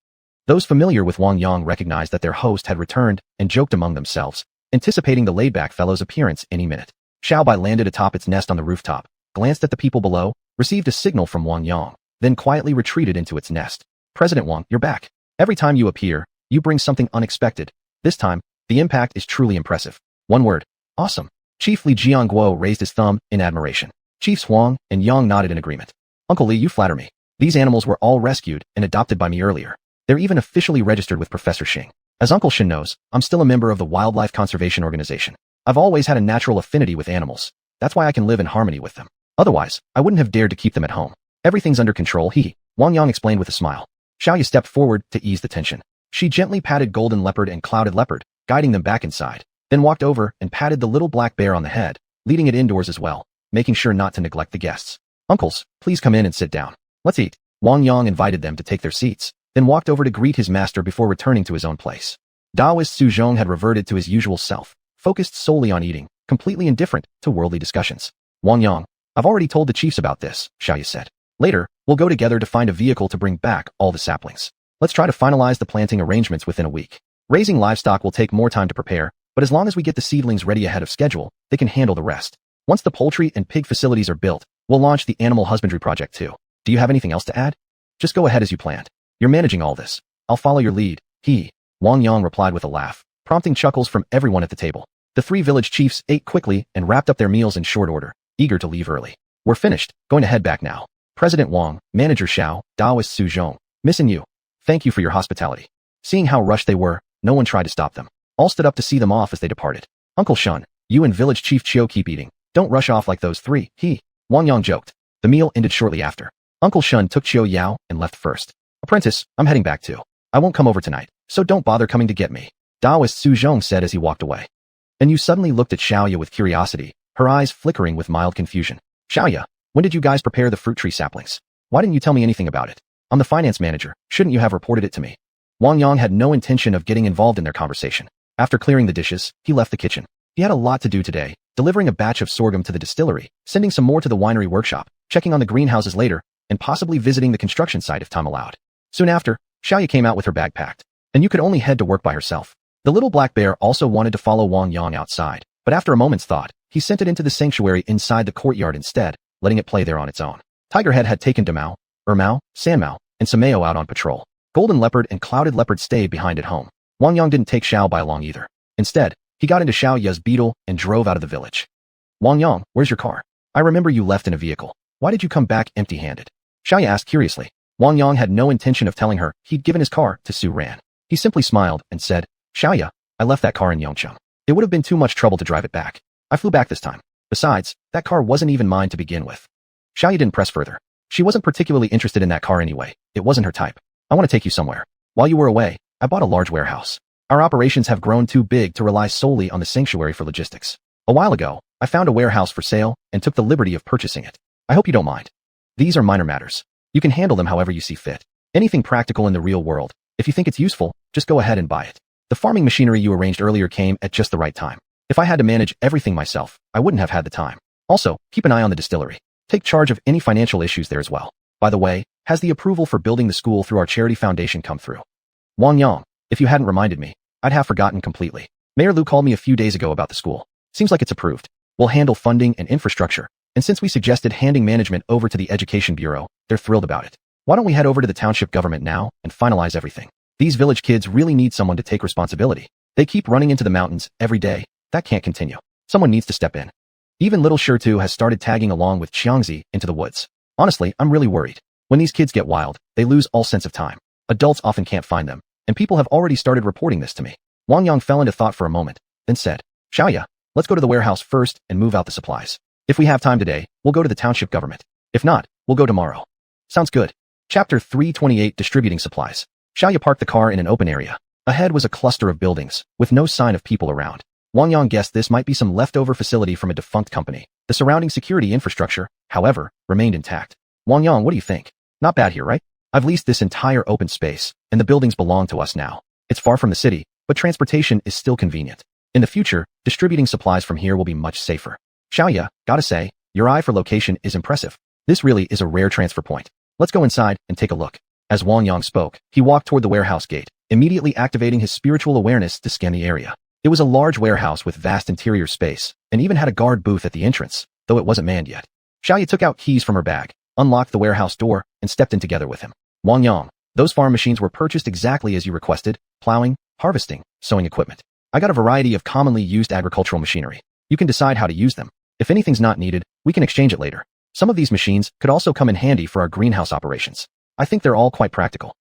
Those familiar with Wang Yang recognized that their host had returned and joked among themselves, anticipating the laid-back fellow's appearance any minute. Xiao Bai landed atop its nest on the rooftop, glanced at the people below, received a signal from Wang Yang, then quietly retreated into its nest. "President Wang, you're back. Every time you appear, you bring something unexpected. This time, the impact is truly impressive. One word, awesome." Chief Li Jiangguo raised his thumb in admiration. Chiefs Huang and Yang nodded in agreement. "Uncle Li, you flatter me. These animals were all rescued and adopted by me earlier. They're even officially registered with Professor Xing. As Uncle Shen knows, I'm still a member of the Wildlife Conservation Organization. I've always had a natural affinity with animals. That's why I can live in harmony with them. Otherwise, I wouldn't have dared to keep them at home. Everything's under control, hee." Wang Yang explained with a smile. Xiaoya stepped forward to ease the tension. She gently patted Golden Leopard and Clouded Leopard, guiding them back inside, then walked over and patted the little black bear on the head, leading it indoors as well, making sure not to neglect the guests. "Uncles, please come in and sit down. Let's eat." Wang Yang invited them to take their seats, then walked over to greet his master before returning to his own place. Taoist Su Zhong had reverted to his usual self, focused solely on eating, completely indifferent to worldly discussions. "Wang Yang, I've already told the chiefs about this," Xiaoya said. "Later, we'll go together to find a vehicle to bring back all the saplings. Let's try to finalize the planting arrangements within a week. Raising livestock will take more time to prepare, but as long as we get the seedlings ready ahead of schedule, they can handle the rest. Once the poultry and pig facilities are built, we'll launch the animal husbandry project too. Do you have anything else to add? Just go ahead as you planned. You're managing all this. I'll follow your lead." Wang Yang replied with a laugh, prompting chuckles from everyone at the table. The three village chiefs ate quickly and wrapped up their meals in short order, eager to leave early. "We're finished, going to head back now. President Wang, Manager Xiao, Taoist Su Zhong, missing you. Thank you for your hospitality." Seeing how rushed they were, no one tried to stop them. All stood up to see them off as they departed. "Uncle Shun, you and Village Chief Chiu keep eating. Don't rush off like those three," Wang Yang joked. The meal ended shortly after. Uncle Shun took Chiu Yao and left first. "Apprentice, I'm heading back too. I won't come over tonight, so don't bother coming to get me," Taoist Su Zhong said as he walked away. And you suddenly looked at Xiaoya with curiosity, her eyes flickering with mild confusion. "Xiaoya, when did you guys prepare the fruit tree saplings? Why didn't you tell me anything about it? I'm the finance manager. Shouldn't you have reported it to me? Wang Yang had no intention of getting involved in their conversation. After clearing the dishes, he left the kitchen. He had a lot to do today, delivering a batch of sorghum to the distillery, sending some more to the winery workshop, checking on the greenhouses later, and possibly visiting the construction site if time allowed. Soon after, Xiaoya came out with her bag packed, and you could only head to work by herself. The little black bear also wanted to follow Wang Yang outside, but after a moment's thought, he sent it into the sanctuary inside the courtyard instead, letting it play there on its own. Tigerhead had taken Damao, Ermao, Sanmao, and Sameo out on patrol. Golden Leopard and Clouded Leopard stayed behind at home. Wang Yang didn't take Xiao by along either. Instead, he got into Xiaoya's beetle and drove out of the village. Wang Yang, where's your car? I remember you left in a vehicle. Why did you come back empty-handed? Xiaoya asked curiously. Wang Yang had no intention of telling her he'd given his car to Su Ran. He simply smiled and said, Xiaoya, I left that car in Yongcheng. It would have been too much trouble to drive it back. I flew back this time. Besides, that car wasn't even mine to begin with. Xiaoya didn't press further. She wasn't particularly interested in that car anyway. It wasn't her type. I want to take you somewhere. While you were away, I bought a large warehouse. Our operations have grown too big to rely solely on the sanctuary for logistics. A while ago, I found a warehouse for sale and took the liberty of purchasing it. I hope you don't mind. These are minor matters. You can handle them however you see fit. Anything practical in the real world, if you think it's useful, just go ahead and buy it. The farming machinery you arranged earlier came at just the right time. If I had to manage everything myself, I wouldn't have had the time. Also, keep an eye on the distillery. Take charge of any financial issues there as well. By the way, has the approval for building the school through our charity foundation come through? Wang Yang, if you hadn't reminded me, I'd have forgotten completely. Mayor Lu called me a few days ago about the school. Seems like it's approved. We'll handle funding and infrastructure, and since we suggested handing management over to the Education Bureau, they're thrilled about it. Why don't we head over to the township government now and finalize everything? These village kids really need someone to take responsibility. They keep running into the mountains every day. That can't continue. Someone needs to step in. Even little Shirtu has started tagging along with Xiangzi into the woods. Honestly, I'm really worried. When these kids get wild, they lose all sense of time. Adults often can't find them, and people have already started reporting this to me. Wang Yang fell into thought for a moment, then said, Xiaoya, let's go to the warehouse first and move out the supplies. If we have time today, we'll go to the township government. If not, we'll go tomorrow. Sounds good. Chapter 328 Distributing Supplies. Xiaoya parked the car in an open area. Ahead was a cluster of buildings, with no sign of people around. Wang Yang guessed this might be some leftover facility from a defunct company. The surrounding security infrastructure, however, remained intact. Wang Yang, what do you think? Not bad here, right? I've leased this entire open space, and the buildings belong to us now. It's far from the city, but transportation is still convenient. In the future, distributing supplies from here will be much safer. Xiaoya, gotta say, your eye for location is impressive. This really is a rare transfer point. Let's go inside and take a look. As Wang Yang spoke, he walked toward the warehouse gate, immediately activating his spiritual awareness to scan the area. It was a large warehouse with vast interior space, and even had a guard booth at the entrance, though it wasn't manned yet. Xiaoya took out keys from her bag, unlocked the warehouse door, and stepped in together with him. Wang Yang, those farm machines were purchased exactly as you requested: plowing, harvesting, sowing equipment. I got a variety of commonly used agricultural machinery. You can decide how to use them. If anything's not needed, we can exchange it later. Some of these machines could also come in handy for our greenhouse operations. I think they're all quite practical.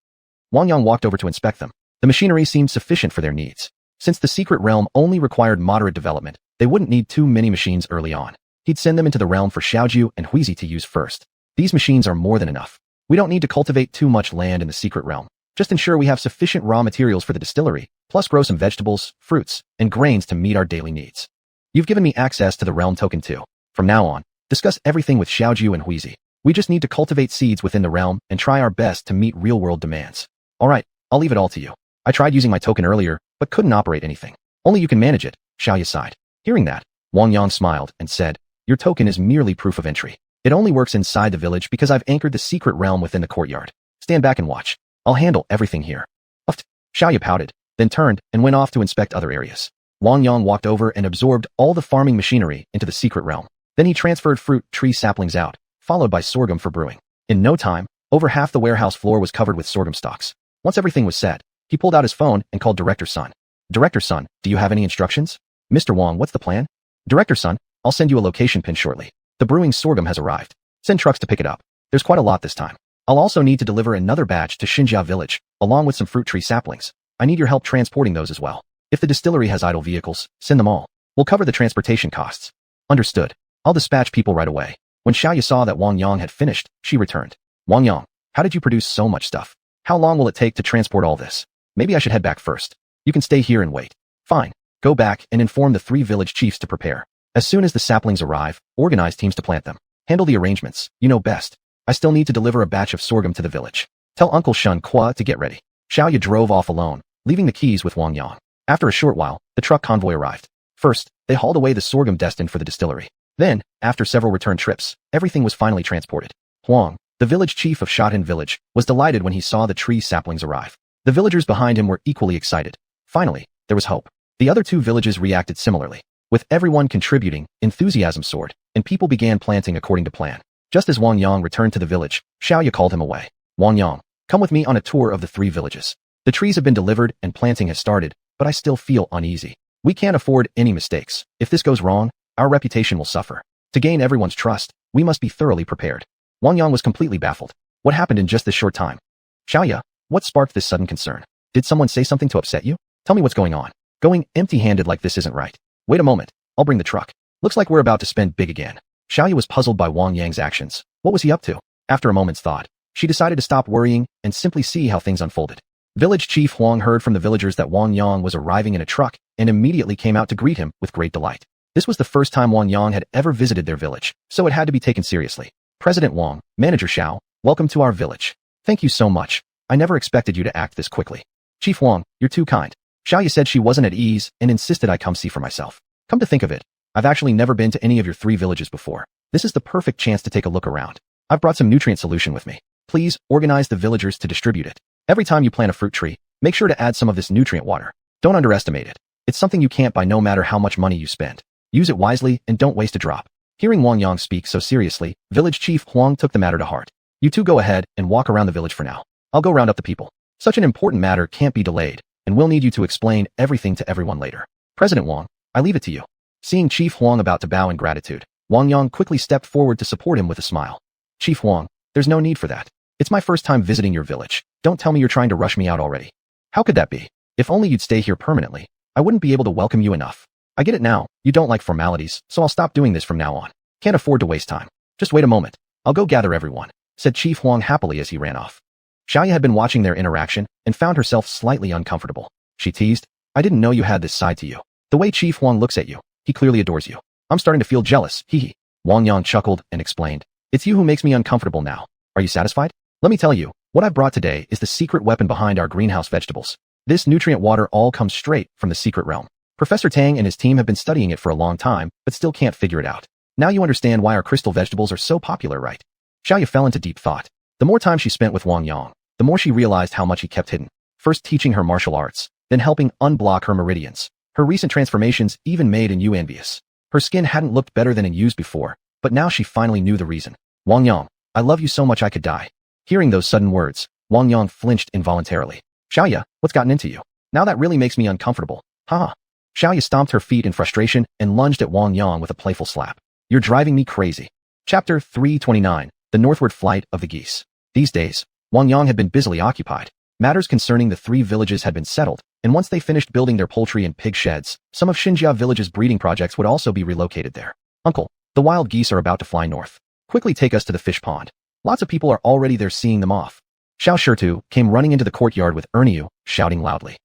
Wang Yang walked over to inspect them. The machinery seemed sufficient for their needs. Since the secret realm only required moderate development, they wouldn't need too many machines early on. He'd send them into the realm for Xiaoju and Huizi to use first. These machines are more than enough. We don't need to cultivate too much land in the secret realm. Just ensure we have sufficient raw materials for the distillery, plus grow some vegetables, fruits, and grains to meet our daily needs. You've given me access to the realm token too. From now on, discuss everything with Xiaoju and Huizi. We just need to cultivate seeds within the realm and try our best to meet real-world demands. Alright, I'll leave it all to you. I tried using my token earlier, but couldn't operate anything. Only you can manage it, Xiaoya sighed. Hearing that, Wang Yang smiled and said, your token is merely proof of entry. It only works inside the village because I've anchored the secret realm within the courtyard. Stand back and watch. I'll handle everything here. Uffed. Xiaoya pouted, then turned and went off to inspect other areas. Wang Yang walked over and absorbed all the farming machinery into the secret realm. Then he transferred fruit tree saplings out, followed by sorghum for brewing. In no time, over half the warehouse floor was covered with sorghum stalks. Once everything was set, he pulled out his phone and called Director Sun. Director Sun, do you have any instructions? Mr. Wang, what's the plan? Director Sun, I'll send you a location pin shortly. The brewing sorghum has arrived. Send trucks to pick it up. There's quite a lot this time. I'll also need to deliver another batch to Xinjia village, along with some fruit tree saplings. I need your help transporting those as well. If the distillery has idle vehicles, send them all. We'll cover the transportation costs. Understood. I'll dispatch people right away. When Xiaoya saw that Wang Yang had finished, she returned. Wang Yang, how did you produce so much stuff? How long will it take to transport all this? Maybe I should head back first. You can stay here and wait. Fine. Go back and inform the 3 village chiefs to prepare. As soon as the saplings arrive, organize teams to plant them. Handle the arrangements. You know best. I still need to deliver a batch of sorghum to the village. Tell Uncle Shun Kwa to get ready. Xiaoya drove off alone, leaving the keys with Wang Yang. After a short while, the truck convoy arrived. First, they hauled away the sorghum destined for the distillery. Then, after several return trips, everything was finally transported. Huang, the village chief of Shatin village, was delighted when he saw the tree saplings arrive. The villagers behind him were equally excited. Finally, there was hope. The other two villages reacted similarly. With everyone contributing, enthusiasm soared, and people began planting according to plan. Just as Wang Yang returned to the village, Xiaoya called him away. Wang Yang, come with me on a tour of the 3 villages. The trees have been delivered and planting has started, but I still feel uneasy. We can't afford any mistakes. If this goes wrong, our reputation will suffer. To gain everyone's trust, we must be thoroughly prepared. Wang Yang was completely baffled. What happened in just this short time? Xiaoya, what sparked this sudden concern? Did someone say something to upset you? Tell me what's going on. Going empty-handed like this isn't right. Wait a moment, I'll bring the truck. Looks like we're about to spend big again. Xiaoya was puzzled by Wang Yang's actions. What was he up to? After a moment's thought, she decided to stop worrying and simply see how things unfolded. Village Chief Huang heard from the villagers that Wang Yang was arriving in a truck and immediately came out to greet him with great delight. This was the first time Wang Yang had ever visited their village, so it had to be taken seriously. President Wang, Manager Xiao, welcome to our village. Thank you so much. I never expected you to act this quickly. Chief Huang, you're too kind. Xiaoya said she wasn't at ease and insisted I come see for myself. Come to think of it, I've actually never been to any of your 3 villages before. This is the perfect chance to take a look around. I've brought some nutrient solution with me. Please organize the villagers to distribute it. Every time you plant a fruit tree, make sure to add some of this nutrient water. Don't underestimate it. It's something you can't buy no matter how much money you spend. Use it wisely and don't waste a drop. Hearing Wang Yang speak so seriously, Village Chief Huang took the matter to heart. You two go ahead and walk around the village for now. I'll go round up the people. Such an important matter can't be delayed, and we'll need you to explain everything to everyone later. President Wang, I leave it to you. Seeing Chief Huang about to bow in gratitude, Wang Yang quickly stepped forward to support him with a smile. Chief Huang, there's no need for that. It's my first time visiting your village. Don't tell me you're trying to rush me out already. How could that be? If only you'd stay here permanently, I wouldn't be able to welcome you enough. I get it now, you don't like formalities, so I'll stop doing this from now on. Can't afford to waste time. Just wait a moment. I'll go gather everyone, said Chief Huang happily as he ran off. Xiaoya had been watching their interaction and found herself slightly uncomfortable. She teased, I didn't know you had this side to you. The way Chief Huang looks at you, he clearly adores you. I'm starting to feel jealous, hee. Wang Yang chuckled and explained, it's you who makes me uncomfortable now. Are you satisfied? Let me tell you, what I've brought today is the secret weapon behind our greenhouse vegetables. This nutrient water all comes straight from the secret realm. Professor Tang and his team have been studying it for a long time, but still can't figure it out. Now you understand why our crystal vegetables are so popular, right? Xiaoya fell into deep thought. The more time she spent with Wang Yang, the more she realized how much he kept hidden. First teaching her martial arts, then helping unblock her meridians. Her recent transformations even made Yu envious. Her skin hadn't looked better than Yu's before, but now she finally knew the reason. Wang Yang, I love you so much I could die. Hearing those sudden words, Wang Yang flinched involuntarily. Xiaoya, what's gotten into you? Now that really makes me uncomfortable. Haha. Xiaoya stomped her feet in frustration and lunged at Wang Yang with a playful slap. You're driving me crazy. Chapter 329, The Northward Flight of the Geese. These days, Wang Yang had been busily occupied. Matters concerning the 3 villages had been settled, and once they finished building their poultry and pig sheds, some of Xinjia village's breeding projects would also be relocated there. Uncle, the wild geese are about to fly north. Quickly take us to the fish pond. Lots of people are already there seeing them off. Xiao came running into the courtyard with Yu, shouting loudly.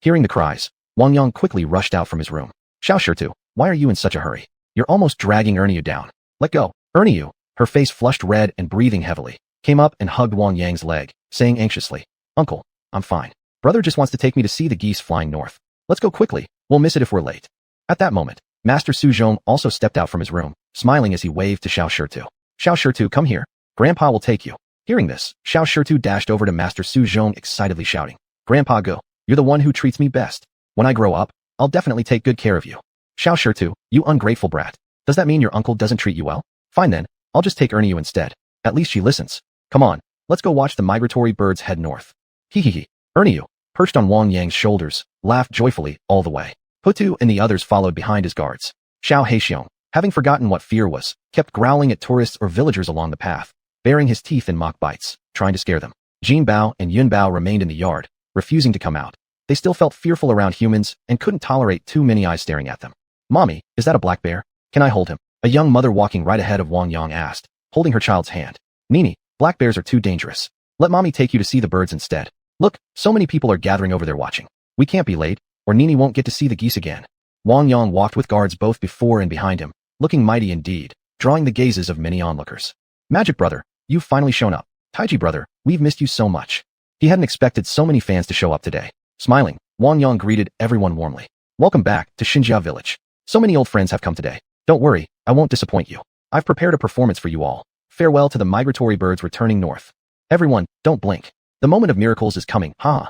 Hearing the cries, Wang Yang quickly rushed out from his room. Xiao, why are you in such a hurry? You're almost dragging Yu down. Let go. Yu, her face flushed red and breathing heavily, came up and hugged Wang Yang's leg, saying anxiously, Uncle, I'm fine. Brother just wants to take me to see the geese flying north. Let's go quickly, we'll miss it if we're late. At that moment, Master Su Zhong also stepped out from his room, smiling as he waved to Xiao. Xiao, come here. Grandpa will take you. Hearing this, Xiao dashed over to Master Su Zhong excitedly shouting, Grandpa go, you're the one who treats me best. When I grow up, I'll definitely take good care of you. Xiao, you ungrateful brat. Does that mean your uncle doesn't treat you well? Fine then, I'll just take Yu instead. At least she listens. Come on, let's go watch the migratory birds head north. Hee. Yu, perched on Wang Yang's shoulders, laughed joyfully all the way. Hutu and the others followed behind his guards. Xiuxian, having forgotten what fear was, kept growling at tourists or villagers along the path, baring his teeth in mock bites, trying to scare them. Jin Bao and Yun Bao remained in the yard, refusing to come out. They still felt fearful around humans and couldn't tolerate too many eyes staring at them. Mommy, is that a black bear? Can I hold him? A young mother walking right ahead of Wang Yang asked, holding her child's hand. Nini, black bears are too dangerous. Let mommy take you to see the birds instead. Look, so many people are gathering over there watching. We can't be late, or Nini won't get to see the geese again. Wang Yang walked with guards both before and behind him, looking mighty indeed, drawing the gazes of many onlookers. Magic brother, you've finally shown up. Taiji brother, we've missed you so much. He hadn't expected so many fans to show up today. Smiling, Wang Yang greeted everyone warmly. Welcome back to Xinjia Village. So many old friends have come today. Don't worry, I won't disappoint you. I've prepared a performance for you all. Farewell to the migratory birds returning north. Everyone, don't blink. The moment of miracles is coming, ha!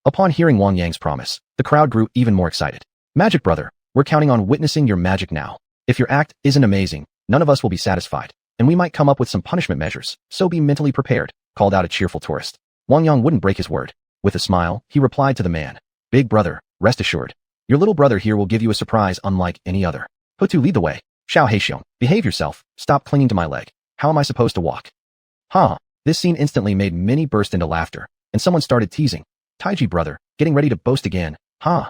Upon hearing Wang Yang's promise, the crowd grew even more excited. Magic brother, we're counting on witnessing your magic now. If your act isn't amazing, none of us will be satisfied, and we might come up with some punishment measures, so be mentally prepared, called out a cheerful tourist. Wang Yang wouldn't break his word. With a smile, he replied to the man. Big brother, rest assured. Your little brother here will give you a surprise unlike any other. Hutu, lead the way. Xiuxian, behave yourself, stop clinging to my leg. How am I supposed to walk? Huh? This scene instantly made many burst into laughter, and someone started teasing. Taiji brother, getting ready to boast again, huh?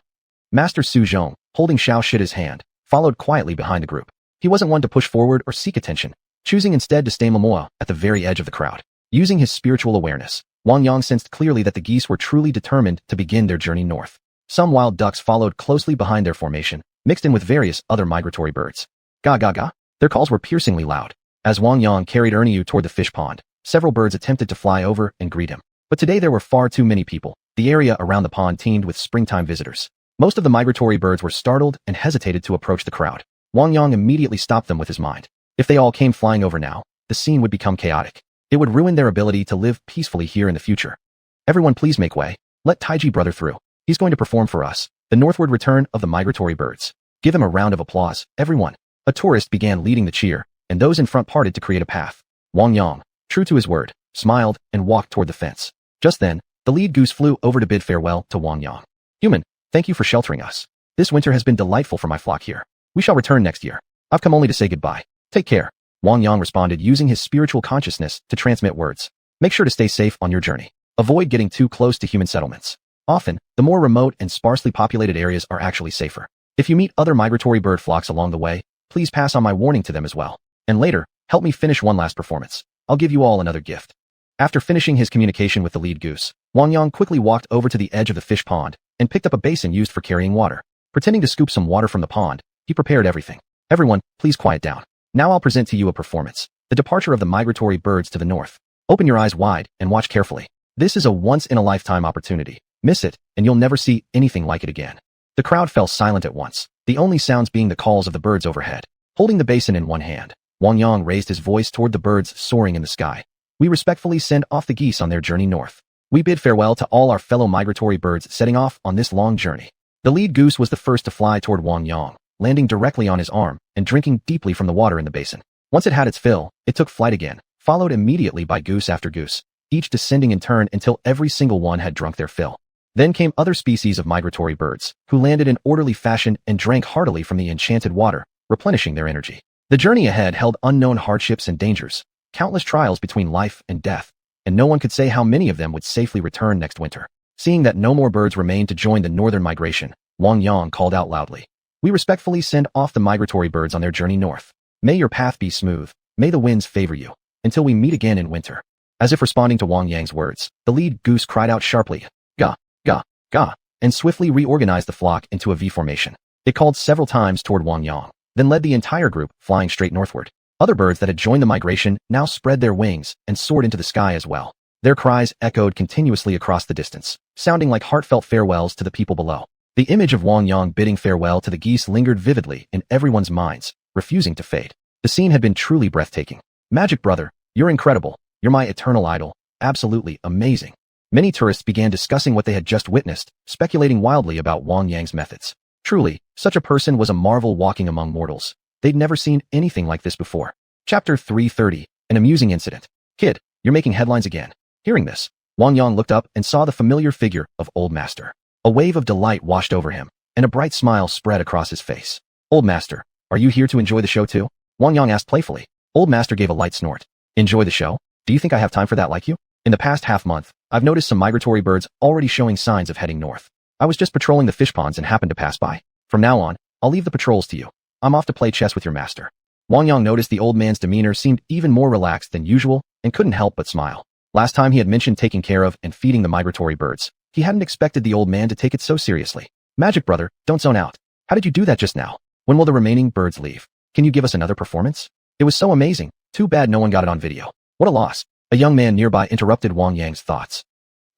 Master Su Zhong, holding Xiao Shida's hand, followed quietly behind the group. He wasn't one to push forward or seek attention, choosing instead to stay Momoa at the very edge of the crowd. Using his spiritual awareness, Wang Yang sensed clearly that the geese were truly determined to begin their journey north. Some wild ducks followed closely behind their formation, mixed in with various other migratory birds. Ga ga ga, their calls were piercingly loud. As Wang Yang carried Erniu toward the fish pond, several birds attempted to fly over and greet him. But today there were far too many people. The area around the pond teemed with springtime visitors. Most of the migratory birds were startled and hesitated to approach the crowd. Wang Yang immediately stopped them with his mind. If they all came flying over now, the scene would become chaotic. It would ruin their ability to live peacefully here in the future. Everyone please make way. Let Taiji brother through. He's going to perform for us. The northward return of the migratory birds. Give him a round of applause, everyone. A tourist began leading the cheer, and those in front parted to create a path. Wang Yang, true to his word, smiled and walked toward the fence. Just then, the lead goose flew over to bid farewell to Wang Yang. Human, thank you for sheltering us. This winter has been delightful for my flock here. We shall return next year. I've come only to say goodbye. Take care. Wang Yang responded using his spiritual consciousness to transmit words. Make sure to stay safe on your journey. Avoid getting too close to human settlements. Often, the more remote and sparsely populated areas are actually safer. If you meet other migratory bird flocks along the way, please pass on my warning to them as well. And later, help me finish one last performance. I'll give you all another gift. After finishing his communication with the lead goose, Wang Yang quickly walked over to the edge of the fish pond and picked up a basin used for carrying water. Pretending to scoop some water from the pond, he prepared everything. Everyone, please quiet down. Now I'll present to you a performance. The departure of the migratory birds to the north. Open your eyes wide and watch carefully. This is a once-in-a-lifetime opportunity. Miss it, and you'll never see anything like it again. The crowd fell silent at once, the only sounds being the calls of the birds overhead. Holding the basin in one hand, Wang Yang raised his voice toward the birds soaring in the sky. We respectfully send off the geese on their journey north. We bid farewell to all our fellow migratory birds setting off on this long journey. The lead goose was the first to fly toward Wang Yang, landing directly on his arm and drinking deeply from the water in the basin. Once it had its fill, it took flight again, followed immediately by goose after goose, each descending in turn until every single one had drunk their fill. Then came other species of migratory birds, who landed in orderly fashion and drank heartily from the enchanted water, replenishing their energy. The journey ahead held unknown hardships and dangers, countless trials between life and death, and no one could say how many of them would safely return next winter. Seeing that no more birds remained to join the northern migration, Wang Yang called out loudly. We respectfully send off the migratory birds on their journey north. May your path be smooth, may the winds favor you, until we meet again in winter. As if responding to Wang Yang's words, the lead goose cried out sharply, ga, ga, ga, and swiftly reorganized the flock into a V formation. It called several times toward Wang Yang, then led the entire group flying straight northward. Other birds that had joined the migration now spread their wings and soared into the sky as well. Their cries echoed continuously across the distance, sounding like heartfelt farewells to the people below. The image of Wang Yang bidding farewell to the geese lingered vividly in everyone's minds, refusing to fade. The scene had been truly breathtaking. Magic brother, you're incredible. You're my eternal idol. Absolutely amazing. Many tourists began discussing what they had just witnessed, speculating wildly about Wang Yang's methods. Truly, such a person was a marvel walking among mortals. They'd never seen anything like this before. Chapter 330, an amusing incident. Kid, you're making headlines again. Hearing this, Wang Yang looked up and saw the familiar figure of Old Master. A wave of delight washed over him, and a bright smile spread across his face. Old Master, are you here to enjoy the show too? Wang Yang asked playfully. Old Master gave a light snort. Enjoy the show? Do you think I have time for that like you? In the past half-month, I've noticed some migratory birds already showing signs of heading north. I was just patrolling the fish ponds and happened to pass by. From now on, I'll leave the patrols to you. I'm off to play chess with your master. Wang Yang noticed the old man's demeanor seemed even more relaxed than usual and couldn't help but smile. Last time he had mentioned taking care of and feeding the migratory birds, he hadn't expected the old man to take it so seriously. Magic brother, don't zone out. How did you do that just now? When will the remaining birds leave? Can you give us another performance? It was so amazing. Too bad no one got it on video. What a loss. A young man nearby interrupted Wang Yang's thoughts.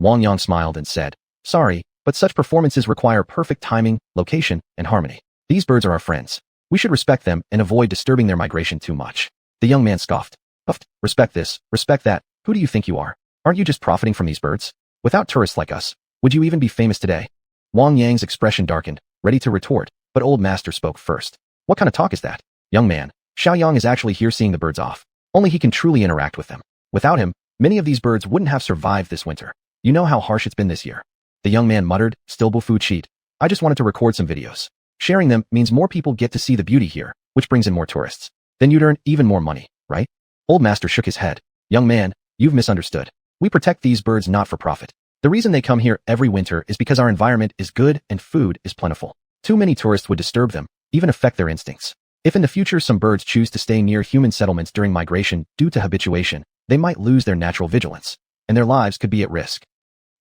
Wang Yang smiled and said, sorry, but such performances require perfect timing, location, and harmony. These birds are our friends. We should respect them and avoid disturbing their migration too much. The young man scoffed. Puffed. Respect this, respect that. Who do you think you are? Aren't you just profiting from these birds? Without tourists like us, would you even be famous today? Wang Yang's expression darkened, ready to retort, but old master spoke first. What kind of talk is that? Young man, Xiaoyang is actually here seeing the birds off. Only he can truly interact with them. Without him, many of these birds wouldn't have survived this winter. You know how harsh it's been this year. The young man muttered, still Bufu cheat. I just wanted to record some videos. Sharing them means more people get to see the beauty here, which brings in more tourists. Then you'd earn even more money, right? Old master shook his head. Young man, you've misunderstood. We protect these birds not for profit. The reason they come here every winter is because our environment is good and food is plentiful. Too many tourists would disturb them, even affect their instincts. If in the future some birds choose to stay near human settlements during migration due to habituation, they might lose their natural vigilance, and their lives could be at risk.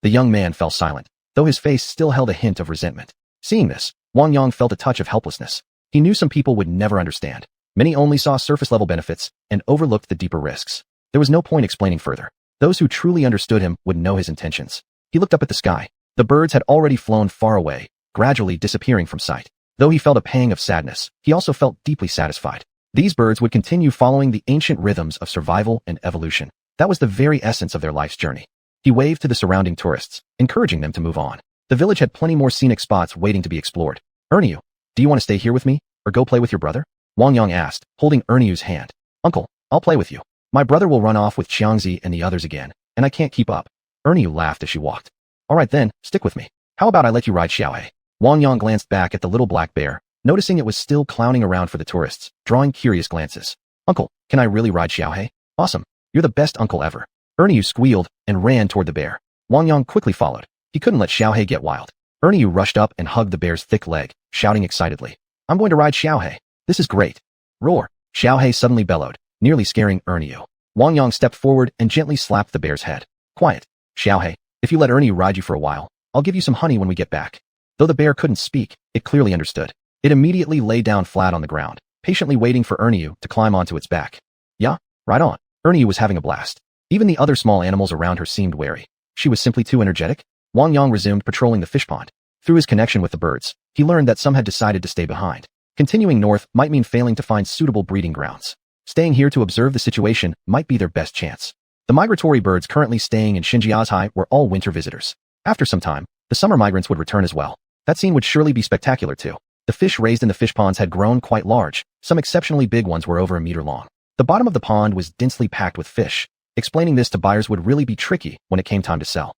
The young man fell silent, though his face still held a hint of resentment. Seeing this, Wang Yang felt a touch of helplessness. He knew some people would never understand. Many only saw surface-level benefits and overlooked the deeper risks. There was no point explaining further. Those who truly understood him would know his intentions. He looked up at the sky. The birds had already flown far away, gradually disappearing from sight. Though he felt a pang of sadness, he also felt deeply satisfied. These birds would continue following the ancient rhythms of survival and evolution. That was the very essence of their life's journey. He waved to the surrounding tourists, encouraging them to move on. The village had plenty more scenic spots waiting to be explored. Erniu, do you want to stay here with me, or go play with your brother? Wang Yang asked, holding Erniu's hand. Uncle, I'll play with you. My brother will run off with Xiangzi and the others again, and I can't keep up. Erniu laughed as she walked. All right then, stick with me. How about I let you ride Xiaohe? Wang Yang glanced back at the little black bear, noticing it was still clowning around for the tourists, drawing curious glances. Uncle, can I really ride Xiaohe? Awesome. You're the best uncle ever. Erniu squealed and ran toward the bear. Wang Yang quickly followed. He couldn't let Xiaohe get wild. Erniu rushed up and hugged the bear's thick leg, shouting excitedly. I'm going to ride Xiaohe. This is great. Roar. Xiaohe suddenly bellowed, nearly scaring Erniu. Wang Yang stepped forward and gently slapped the bear's head. Quiet. Xiaohe, if you let Erniu ride you for a while, I'll give you some honey when we get back. Though the bear couldn't speak, it clearly understood. It immediately lay down flat on the ground, patiently waiting for Erniu to climb onto its back. Yeah, right on. Erniu was having a blast. Even the other small animals around her seemed wary. She was simply too energetic. Wang Yang resumed patrolling the fish pond. Through his connection with the birds, he learned that some had decided to stay behind. Continuing north might mean failing to find suitable breeding grounds. Staying here to observe the situation might be their best chance. The migratory birds currently staying in Xinjiazhai were all winter visitors. After some time, the summer migrants would return as well. That scene would surely be spectacular too. The fish raised in the fish ponds had grown quite large. Some exceptionally big ones were over a meter long. The bottom of the pond was densely packed with fish. Explaining this to buyers would really be tricky when it came time to sell.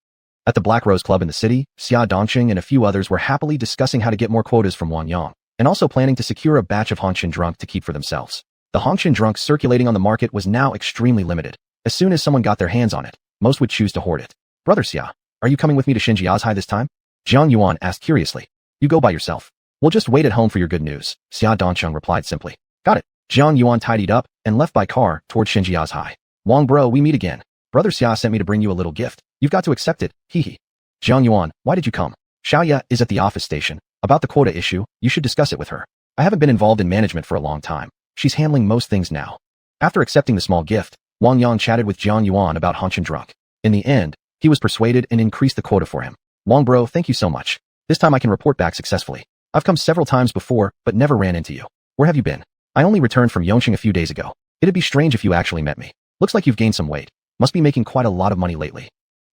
At the Black Rose Club in the city, Xia Dongqing and a few others were happily discussing how to get more quotas from Wang Yang, and also planning to secure a batch of Hongqian drunk to keep for themselves. The Hongqian drunk circulating on the market was now extremely limited. As soon as someone got their hands on it, most would choose to hoard it. Brother Xia, are you coming with me to Xinjiazhai this time? Jiang Yuan asked curiously. You go by yourself. We'll just wait at home for your good news, Xia Dongqing replied simply. Got it. Jiang Yuan tidied up and left by car toward Xinjiazhai. Wang bro, we meet again. Brother Xia sent me to bring you a little gift. You've got to accept it, hee. Jiang Yuan, why did you come? Xiaoya is at the office station. About the quota issue, you should discuss it with her. I haven't been involved in management for a long time. She's handling most things now. After accepting the small gift, Wang Yang chatted with Jiang Yuan about Hongqian drunk. In the end, he was persuaded and increased the quota for him. Wang bro, thank you so much. This time I can report back successfully. I've come several times before, but never ran into you. Where have you been? I only returned from Yongqing a few days ago. It'd be strange if you actually met me. Looks like you've gained some weight. Must be making quite a lot of money lately.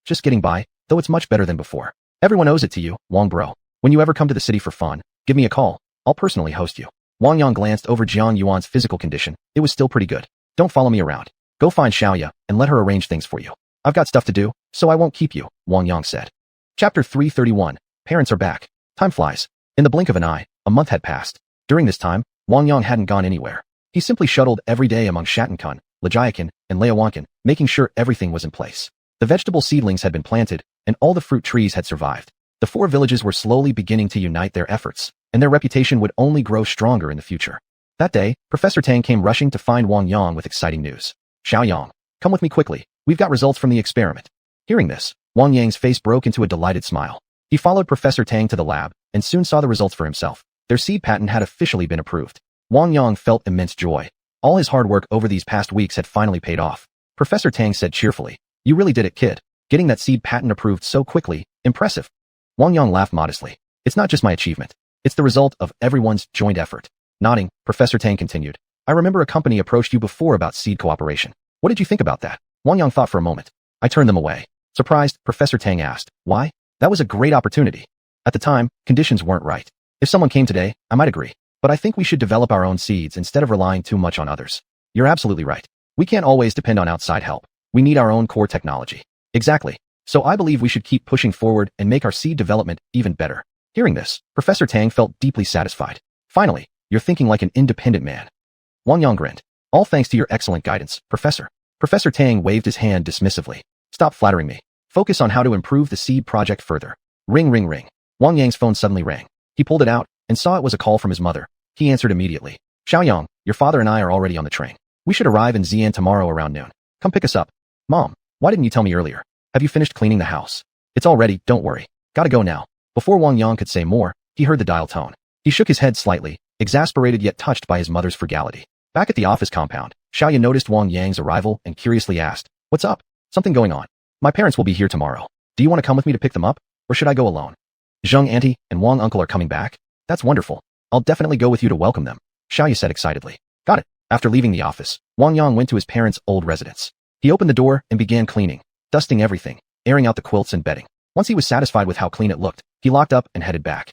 Just getting by, though it's much better than before. Everyone owes it to you, Wang bro. When you ever come to the city for fun, give me a call. I'll personally host you. Wang Yang glanced over Jiang Yuan's physical condition. It was still pretty good. Don't follow me around. Go find Xiaoya and let her arrange things for you. I've got stuff to do, so I won't keep you, Wang Yang said. Chapter 331. Parents are back. Time flies. In the blink of an eye, a month had passed. During this time, Wang Yang hadn't gone anywhere. He simply shuttled every day among Shattenkun, Lejiakan, and Leowankan, making sure everything was in place. The vegetable seedlings had been planted, and all the fruit trees had survived. The four villages were slowly beginning to unite their efforts, and their reputation would only grow stronger in the future. That day, Professor Tang came rushing to find Wang Yang with exciting news. Xiaoyang, come with me quickly. We've got results from the experiment. Hearing this, Wang Yang's face broke into a delighted smile. He followed Professor Tang to the lab, and soon saw the results for himself. Their seed patent had officially been approved. Wang Yang felt immense joy. All his hard work over these past weeks had finally paid off. Professor Tang said cheerfully. You really did it, kid. Getting that seed patent approved so quickly, impressive. Wang Yang laughed modestly. It's not just my achievement. It's the result of everyone's joint effort. Nodding, Professor Tang continued. I remember a company approached you before about seed cooperation. What did you think about that? Wang Yang thought for a moment. I turned them away. Surprised, Professor Tang asked. Why? That was a great opportunity. At the time, conditions weren't right. If someone came today, I might agree. But I think we should develop our own seeds instead of relying too much on others. You're absolutely right. We can't always depend on outside help. We need our own core technology. Exactly. So I believe we should keep pushing forward and make our seed development even better. Hearing this, Professor Tang felt deeply satisfied. Finally, you're thinking like an independent man. Wang Yang grinned. All thanks to your excellent guidance, Professor. Professor Tang waved his hand dismissively. Stop flattering me. Focus on how to improve the seed project further. Ring, ring, ring. Wang Yang's phone suddenly rang. He pulled it out and saw it was a call from his mother. He answered immediately. Xiaoyang, your father and I are already on the train. We should arrive in Xian tomorrow around noon. Come pick us up. Mom, why didn't you tell me earlier? Have you finished cleaning the house? It's all ready, don't worry. Gotta go now. Before Wang Yang could say more, he heard the dial tone. He shook his head slightly, exasperated yet touched by his mother's frugality. Back at the office compound, Xiaoyan noticed Wang Yang's arrival and curiously asked, What's up? Something going on. My parents will be here tomorrow. Do you want to come with me to pick them up? Or should I go alone? Zheng auntie and Wang uncle are coming back? That's wonderful. I'll definitely go with you to welcome them, Xiaoyan said excitedly. Got it. After leaving the office, Wang Yang went to his parents' old residence. He opened the door and began cleaning, dusting everything, airing out the quilts and bedding. Once he was satisfied with how clean it looked, he locked up and headed back.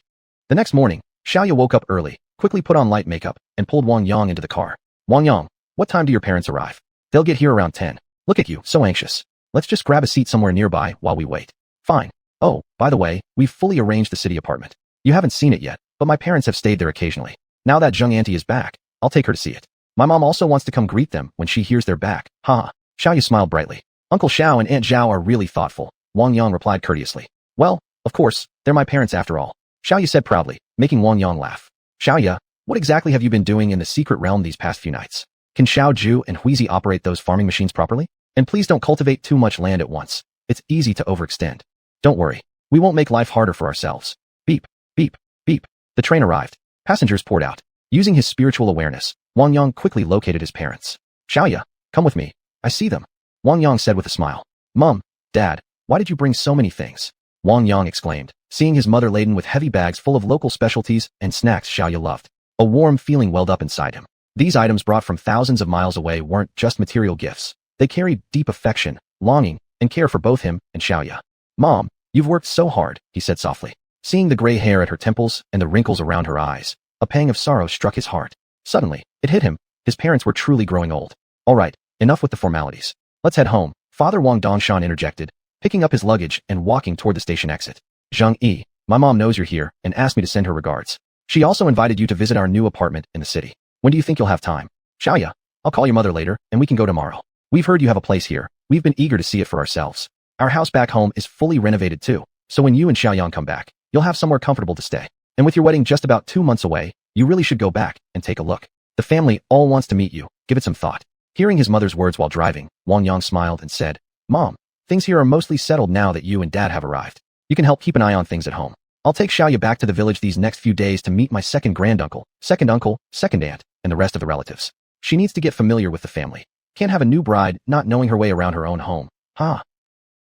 The next morning, Xiaoyan woke up early, quickly put on light makeup, and pulled Wang Yang into the car. Wang Yang, what time do your parents arrive? They'll get here around 10. Look at you, so anxious. Let's just grab a seat somewhere nearby while we wait. Fine. Oh, by the way, we've fully arranged the city apartment. You haven't seen it yet, but my parents have stayed there occasionally. Now that Zheng auntie is back, I'll take her to see it. My mom also wants to come greet them when she hears they're back. Ha. Xiaoyan smiled brightly. Uncle Xiao and Aunt Zhao are really thoughtful, Wang Yang replied courteously. Well, of course, they're my parents after all, Xiaoyan said proudly, making Wang Yang laugh. Xiaoyan, what exactly have you been doing in the secret realm these past few nights? Can Xiao Ju and Huizi operate those farming machines properly? And please don't cultivate too much land at once. It's easy to overextend. Don't worry. We won't make life harder for ourselves. Beep, beep, beep. The train arrived. Passengers poured out. Using his spiritual awareness, Wang Yang quickly located his parents. Xiaoyan, come with me. I see them. Wang Yang said with a smile. Mom, Dad, why did you bring so many things? Wang Yang exclaimed, seeing his mother laden with heavy bags full of local specialties and snacks Xiaoyan loved. A warm feeling welled up inside him. These items brought from thousands of miles away weren't just material gifts. They carried deep affection, longing, and care for both him and Xiaoyan. Mom, you've worked so hard, he said softly. Seeing the gray hair at her temples and the wrinkles around her eyes, a pang of sorrow struck his heart. Suddenly, it hit him. His parents were truly growing old. All right, enough with the formalities. Let's head home, Father Wang Dongshan interjected, picking up his luggage and walking toward the station exit. Zheng Yi, my mom knows you're here and asked me to send her regards. She also invited you to visit our new apartment in the city. When do you think you'll have time? Xiaoyan, I'll call your mother later and we can go tomorrow. We've heard you have a place here. We've been eager to see it for ourselves. Our house back home is fully renovated too, so when you and Xiaoyan come back, you'll have somewhere comfortable to stay. And with your wedding just about 2 months away, you really should go back and take a look. The family all wants to meet you. Give it some thought. Hearing his mother's words while driving, Wang Yang smiled and said, Mom, things here are mostly settled now that you and Dad have arrived. You can help keep an eye on things at home. I'll take Xiaoyan back to the village these next few days to meet my second granduncle, second uncle, second aunt, and the rest of the relatives. She needs to get familiar with the family. Can't have a new bride not knowing her way around her own home. Huh?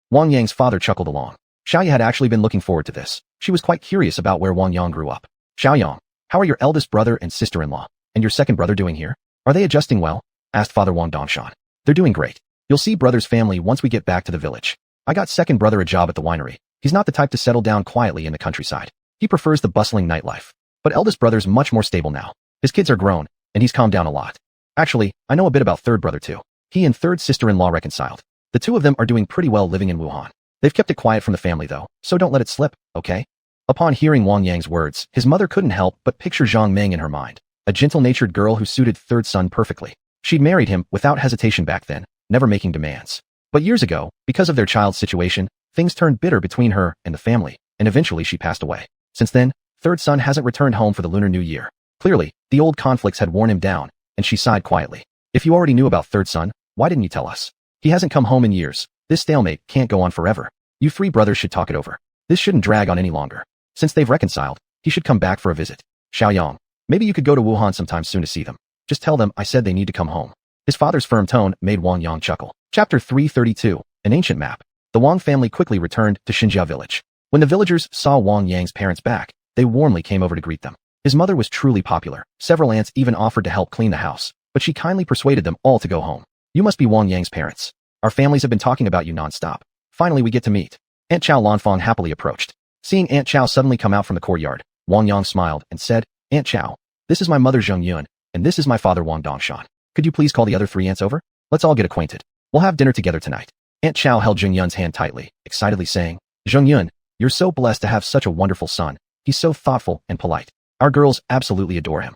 Wang Yang's father chuckled along. Xiaoyan had actually been looking forward to this. She was quite curious about where Wang Yang grew up. Xiaoyan, how are your eldest brother and sister-in-law, and your second brother doing here? Are they adjusting well? Asked Father Wang Dongshan. They're doing great. You'll see brother's family once we get back to the village. I got second brother a job at the winery. He's not the type to settle down quietly in the countryside. He prefers the bustling nightlife. But eldest brother's much more stable now. His kids are grown, and he's calmed down a lot. Actually, I know a bit about third brother too. He and third sister-in-law reconciled. The two of them are doing pretty well living in Wuhan. They've kept it quiet from the family though, so don't let it slip, okay? Upon hearing Wang Yang's words, his mother couldn't help but picture Zhang Meng in her mind. A gentle-natured girl who suited third son perfectly. She'd married him without hesitation back then, never making demands. But years ago, because of their child's situation, things turned bitter between her and the family, and eventually she passed away. Since then, third son hasn't returned home for the Lunar New Year. Clearly, the old conflicts had worn him down, and she sighed quietly. If you already knew about third son, why didn't you tell us? He hasn't come home in years. This stalemate can't go on forever. You three brothers should talk it over. This shouldn't drag on any longer. Since they've reconciled, he should come back for a visit. Xiaoyan, maybe you could go to Wuhan sometime soon to see them. Just tell them I said they need to come home. His father's firm tone made Wang Yang chuckle. Chapter 332, An Ancient Map. The Wang family quickly returned to Xinjia village. When the villagers saw Wang Yang's parents back, they warmly came over to greet them. His mother was truly popular. Several aunts even offered to help clean the house, but she kindly persuaded them all to go home. You must be Wang Yang's parents. Our families have been talking about you nonstop. Finally, we get to meet. Aunt Chow Lanfang happily approached. Seeing Aunt Chow suddenly come out from the courtyard, Wang Yang smiled and said, Aunt Chow, this is my mother xiuxian, and this is my father Wang Dongshan. Could you please call the other 3 aunts over? Let's all get acquainted. We'll have dinner together tonight. Aunt Chow held Xiuxian's hand tightly, excitedly saying, Xiuxian, you're so blessed to have such a wonderful son. He's so thoughtful and polite. Our girls absolutely adore him.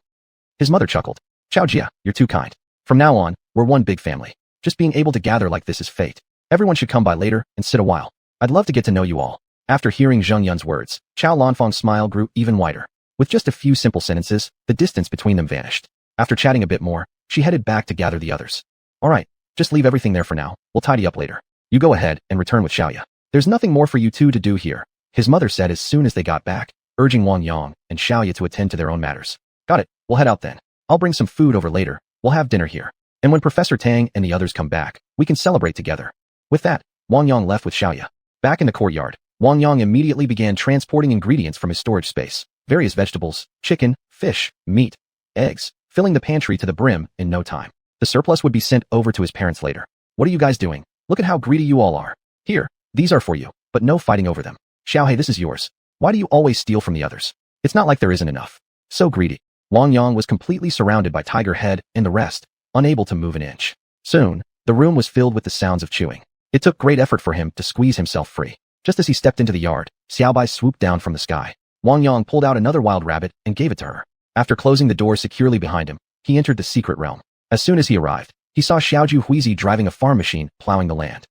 His mother chuckled. Chow Jia, you're too kind. From now on, we're one big family. Just being able to gather like this is fate. Everyone should come by later and sit a while. I'd love to get to know you all. After hearing Xiuxian's words, Chow Lanfang's smile grew even wider. With just a few simple sentences, the distance between them vanished. After chatting a bit more, she headed back to gather the others. All right, just leave everything there for now. We'll tidy up later. You go ahead and return with Xiaoya. There's nothing more for you two to do here, his mother said as soon as they got back, urging Wang Yang and Xiaoya to attend to their own matters. Got it, we'll head out then. I'll bring some food over later. We'll have dinner here. And when Professor Tang and the others come back, we can celebrate together. With that, Wang Yang left with Xiaoya. Back in the courtyard, Wang Yang immediately began transporting ingredients from his storage space, various vegetables, chicken, fish, meat, eggs, filling the pantry to the brim in no time. The surplus would be sent over to his parents later. What are you guys doing? Look at how greedy you all are. Here, these are for you, but no fighting over them. Xiaohei, this is yours. Why do you always steal from the others? It's not like there isn't enough. So greedy. Wang Yang was completely surrounded by Tiger Head and the rest, unable to move an inch. Soon, the room was filled with the sounds of chewing. It took great effort for him to squeeze himself free. Just as he stepped into the yard, Xiaobai swooped down from the sky. Wang Yang pulled out another wild rabbit and gave it to her. After closing the door securely behind him, he entered the secret realm. As soon as he arrived, he saw Xiaoju Huizi driving a farm machine plowing the land.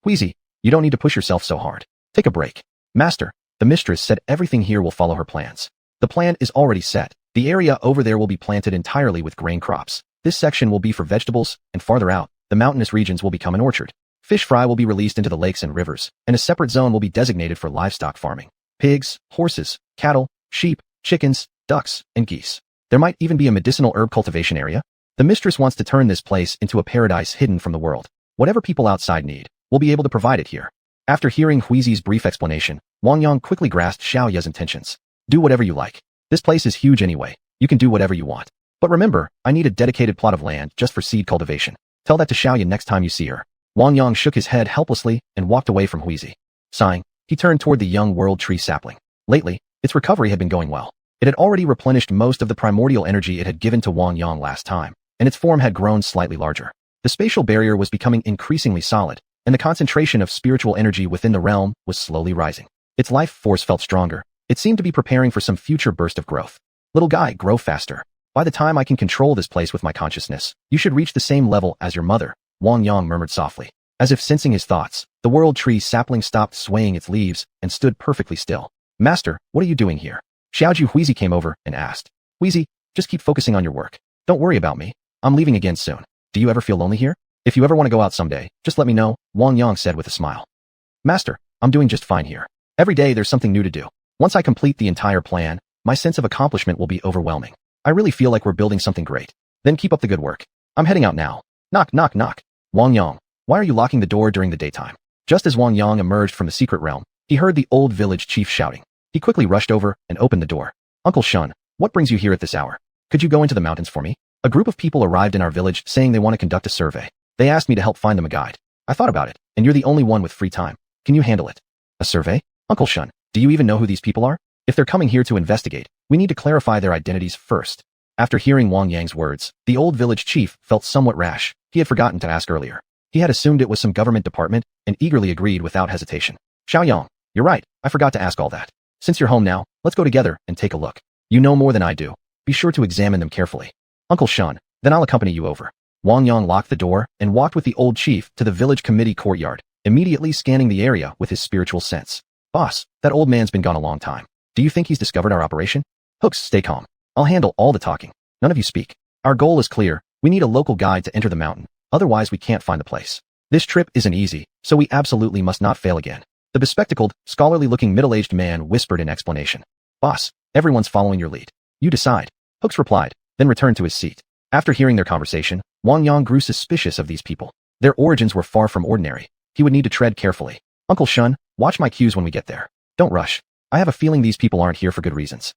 Huizi, you don't need to push yourself so hard. Take a break. Master, the mistress said everything here will follow her plans. The plan is already set. The area over there will be planted entirely with grain crops. This section will be for vegetables, and farther out, the mountainous regions will become an orchard. Fish fry will be released into the lakes and rivers, and a separate zone will be designated for livestock farming. Pigs, horses, cattle, sheep, chickens, ducks, and geese. There might even be a medicinal herb cultivation area. The mistress wants to turn this place into a paradise hidden from the world. Whatever people outside need, we'll be able to provide it here. After hearing Huizi's brief explanation, Wang Yang quickly grasped Xiaoya's intentions. Do whatever you like. This place is huge anyway. You can do whatever you want. But remember, I need a dedicated plot of land just for seed cultivation. Tell that to Xiaoya next time you see her. Wang Yang shook his head helplessly and walked away from Huizi. Sighing, he turned toward the young world tree sapling. Lately, its recovery had been going well. It had already replenished most of the primordial energy it had given to Wang Yang last time, and its form had grown slightly larger. The spatial barrier was becoming increasingly solid, and the concentration of spiritual energy within the realm was slowly rising. Its life force felt stronger. It seemed to be preparing for some future burst of growth. Little guy, grow faster. By the time I can control this place with my consciousness, you should reach the same level as your mother, Wang Yang murmured softly. As if sensing his thoughts, the world tree sapling stopped swaying its leaves and stood perfectly still. Master, what are you doing here? Xiaoju Huizi came over and asked. Huizi, just keep focusing on your work. Don't worry about me. I'm leaving again soon. Do you ever feel lonely here? If you ever want to go out someday, just let me know, Wang Yang said with a smile. Master, I'm doing just fine here. Every day there's something new to do. Once I complete the entire plan, my sense of accomplishment will be overwhelming. I really feel like we're building something great. Then keep up the good work. I'm heading out now. Knock, knock, knock. Wang Yang, why are you locking the door during the daytime? Just as Wang Yang emerged from the secret realm, he heard the old village chief shouting. He quickly rushed over and opened the door. Uncle Shun, what brings you here at this hour? Could you go into the mountains for me? A group of people arrived in our village saying they want to conduct a survey. They asked me to help find them a guide. I thought about it, and you're the only one with free time. Can you handle it? A survey? Uncle Shun, do you even know who these people are? If they're coming here to investigate, we need to clarify their identities first. After hearing Wang Yang's words, the old village chief felt somewhat rash. He had forgotten to ask earlier. He had assumed it was some government department and eagerly agreed without hesitation. Xiaoyang, you're right, I forgot to ask all that. Since you're home now, let's go together and take a look. You know more than I do. Be sure to examine them carefully. Uncle Shun, then I'll accompany you over. Wang Yang locked the door and walked with the old chief to the village committee courtyard, immediately scanning the area with his spiritual sense. Boss, that old man's been gone a long time. Do you think he's discovered our operation? Hooks, stay calm. I'll handle all the talking. None of you speak. Our goal is clear. We need a local guide to enter the mountain. Otherwise, we can't find the place. This trip isn't easy, so we absolutely must not fail again. The bespectacled, scholarly-looking middle-aged man whispered in explanation. Boss, everyone's following your lead. You decide. Hooks replied, then returned to his seat. After hearing their conversation, Wang Yang grew suspicious of these people. Their origins were far from ordinary. He would need to tread carefully. Uncle Shun, watch my cues when we get there. Don't rush. I have a feeling these people aren't here for good reasons.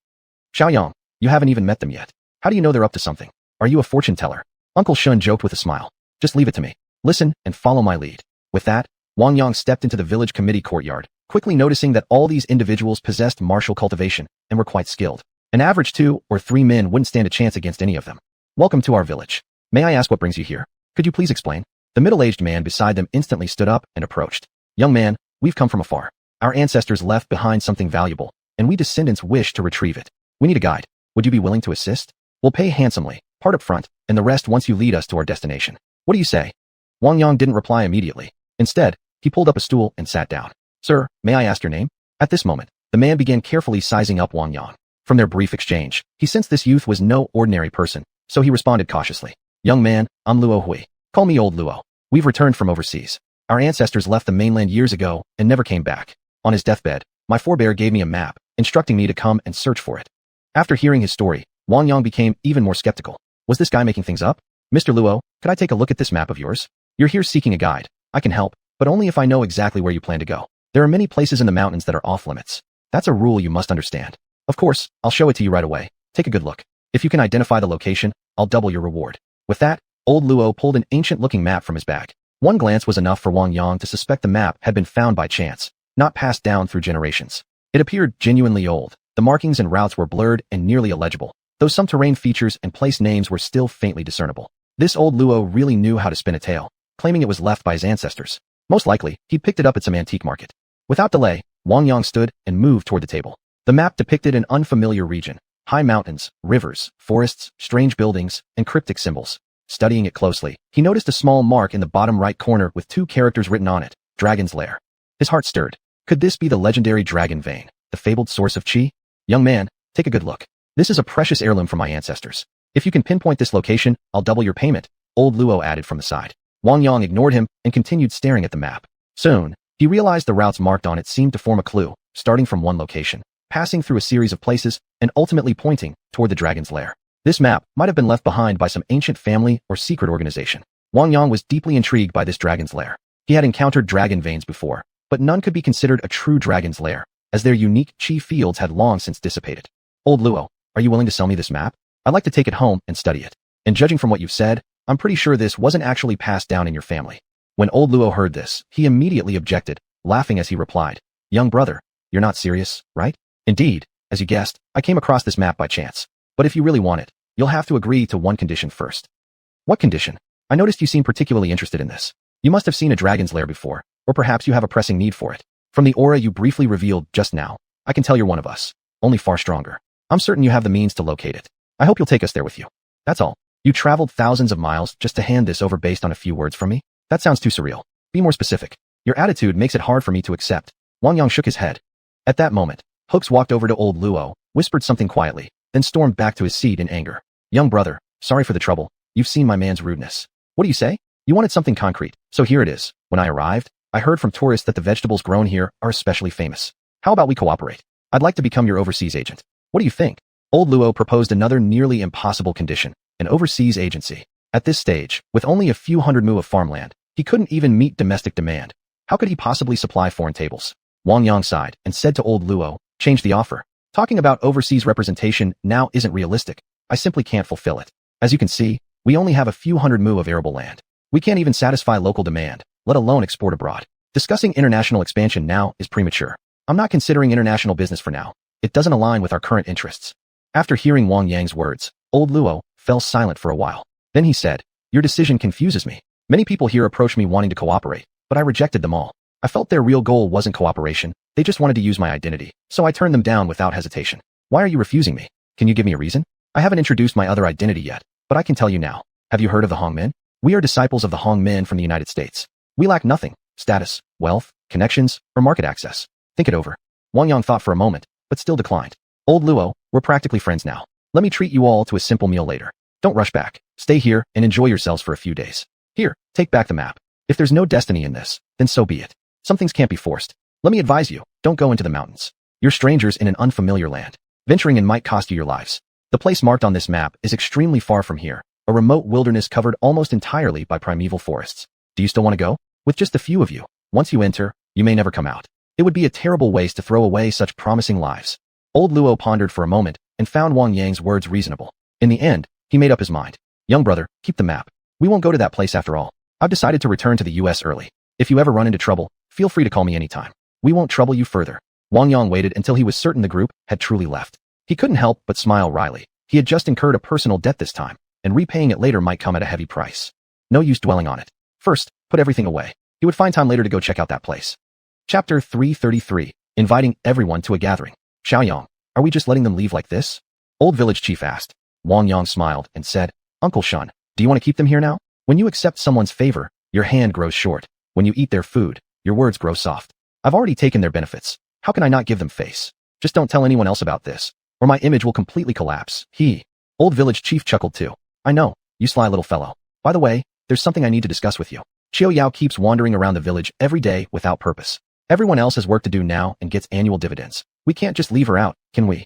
Xiaoyang, you haven't even met them yet. How do you know they're up to something? Are you a fortune teller? Uncle Shun joked with a smile. Just leave it to me. Listen and follow my lead. With that, Wang Yang stepped into the village committee courtyard, quickly noticing that all these individuals possessed martial cultivation and were quite skilled. An average 2 or 3 men wouldn't stand a chance against any of them. Welcome to our village. May I ask what brings you here? Could you please explain? The middle-aged man beside them instantly stood up and approached. Young man, we've come from afar. Our ancestors left behind something valuable, and we descendants wish to retrieve it. We need a guide. Would you be willing to assist? We'll pay handsomely, part up front, and the rest once you lead us to our destination. What do you say? Wang Yang didn't reply immediately. Instead, he pulled up a stool and sat down. Sir, may I ask your name? At this moment, the man began carefully sizing up Wang Yang. From their brief exchange, he sensed this youth was no ordinary person, so he responded cautiously. Young man, I'm Luo Hui. Call me Old Luo. We've returned from overseas. Our ancestors left the mainland years ago and never came back. On his deathbed, my forebear gave me a map, instructing me to come and search for it. After hearing his story, Wang Yang became even more skeptical. Was this guy making things up? Mr. Luo, could I take a look at this map of yours? You're here seeking a guide. I can help, but only if I know exactly where you plan to go. There are many places in the mountains that are off limits. That's a rule you must understand. Of course, I'll show it to you right away. Take a good look. If you can identify the location, I'll double your reward. With that, Old Luo pulled an ancient-looking map from his bag. One glance was enough for Wang Yang to suspect the map had been found by chance, not passed down through generations. It appeared genuinely old. The markings and routes were blurred and nearly illegible, though some terrain features and place names were still faintly discernible. This Old Luo really knew how to spin a tale, claiming it was left by his ancestors. Most likely, he picked it up at some antique market. Without delay, Wang Yang stood and moved toward the table. The map depicted an unfamiliar region. High mountains, rivers, forests, strange buildings, and cryptic symbols. Studying it closely, he noticed a small mark in the bottom right corner with 2 characters written on it, Dragon's Lair. His heart stirred. Could this be the legendary dragon vein, the fabled source of qi? Young man, take a good look. This is a precious heirloom from my ancestors. If you can pinpoint this location, I'll double your payment, Old Luo added from the side. Wang Yang ignored him and continued staring at the map. Soon, he realized the routes marked on it seemed to form a clue, starting from one location, passing through a series of places, and ultimately pointing toward the dragon's lair. This map might have been left behind by some ancient family or secret organization. Wang Yang was deeply intrigued by this dragon's lair. He had encountered dragon veins before, but none could be considered a true dragon's lair, as their unique qi fields had long since dissipated. Old Luo, are you willing to sell me this map? I'd like to take it home and study it. And judging from what you've said, I'm pretty sure this wasn't actually passed down in your family. When Old Luo heard this, he immediately objected, laughing as he replied, Young brother, you're not serious, right? Indeed, as you guessed, I came across this map by chance. But if you really want it, you'll have to agree to one condition first. What condition? I noticed you seem particularly interested in this. You must have seen a dragon's lair before, or perhaps you have a pressing need for it. From the aura you briefly revealed just now, I can tell you're one of us, only far stronger. I'm certain you have the means to locate it. I hope you'll take us there with you. That's all. You traveled thousands of miles just to hand this over based on a few words from me? That sounds too surreal. Be more specific. Your attitude makes it hard for me to accept. Wang Yang shook his head. At that moment, Hooks walked over to Old Luo, whispered something quietly, then stormed back to his seat in anger. Young brother, sorry for the trouble. You've seen my man's rudeness. What do you say? You wanted something concrete, so here it is. When I arrived, I heard from tourists that the vegetables grown here are especially famous. How about we cooperate? I'd like to become your overseas agent. What do you think? Old Luo proposed another nearly impossible condition, an overseas agency. At this stage, with only a few hundred mu of farmland, he couldn't even meet domestic demand. How could he possibly supply foreign tables? Wang Yang sighed and said to Old Luo, change the offer. Talking about overseas representation now isn't realistic. I simply can't fulfill it. As you can see, we only have a few hundred mu of arable land. We can't even satisfy local demand, let alone export abroad. Discussing international expansion now is premature. I'm not considering international business for now. It doesn't align with our current interests. After hearing Wang Yang's words, Old Luo fell silent for a while. Then he said, your decision confuses me. Many people here approached me wanting to cooperate, but I rejected them all. I felt their real goal wasn't cooperation. They just wanted to use my identity, so I turned them down without hesitation. Why are you refusing me? Can you give me a reason? I haven't introduced my other identity yet, but I can tell you now. Have you heard of the Hongmen? We are disciples of the Hongmen from the United States. We lack nothing, status, wealth, connections, or market access. Think it over. Wang Yang thought for a moment, but still declined. Old Luo, we're practically friends now. Let me treat you all to a simple meal later. Don't rush back. Stay here and enjoy yourselves for a few days. Here, take back the map. If there's no destiny in this, then so be it. Some things can't be forced. Let me advise you, don't go into the mountains. You're strangers in an unfamiliar land. Venturing in might cost you your lives. The place marked on this map is extremely far from here, a remote wilderness covered almost entirely by primeval forests. Do you still want to go? With just a few of you. Once you enter, you may never come out. It would be a terrible waste to throw away such promising lives. Old Luo pondered for a moment and found Wang Yang's words reasonable. In the end, he made up his mind. Young brother, keep the map. We won't go to that place after all. I've decided to return to the US early. If you ever run into trouble, feel free to call me anytime. We won't trouble you further. Wang Yang waited until he was certain the group had truly left. He couldn't help but smile wryly. He had just incurred a personal debt this time, and repaying it later might come at a heavy price. No use dwelling on it. First, put everything away. He would find time later to go check out that place. Chapter 333. Inviting everyone to a gathering. Xiuxian, are we just letting them leave like this? Old village chief asked. Wang Yang smiled and said, Uncle Shun, do you want to keep them here now? When you accept someone's favor, your hand grows short. When you eat their food, your words grow soft. I've already taken their benefits. How can I not give them face? Just don't tell anyone else about this, or my image will completely collapse. Old village chief chuckled too. I know, you sly little fellow. By the way, there's something I need to discuss with you. Qiu Yao keeps wandering around the village every day without purpose. Everyone else has work to do now and gets annual dividends. We can't just leave her out, can we?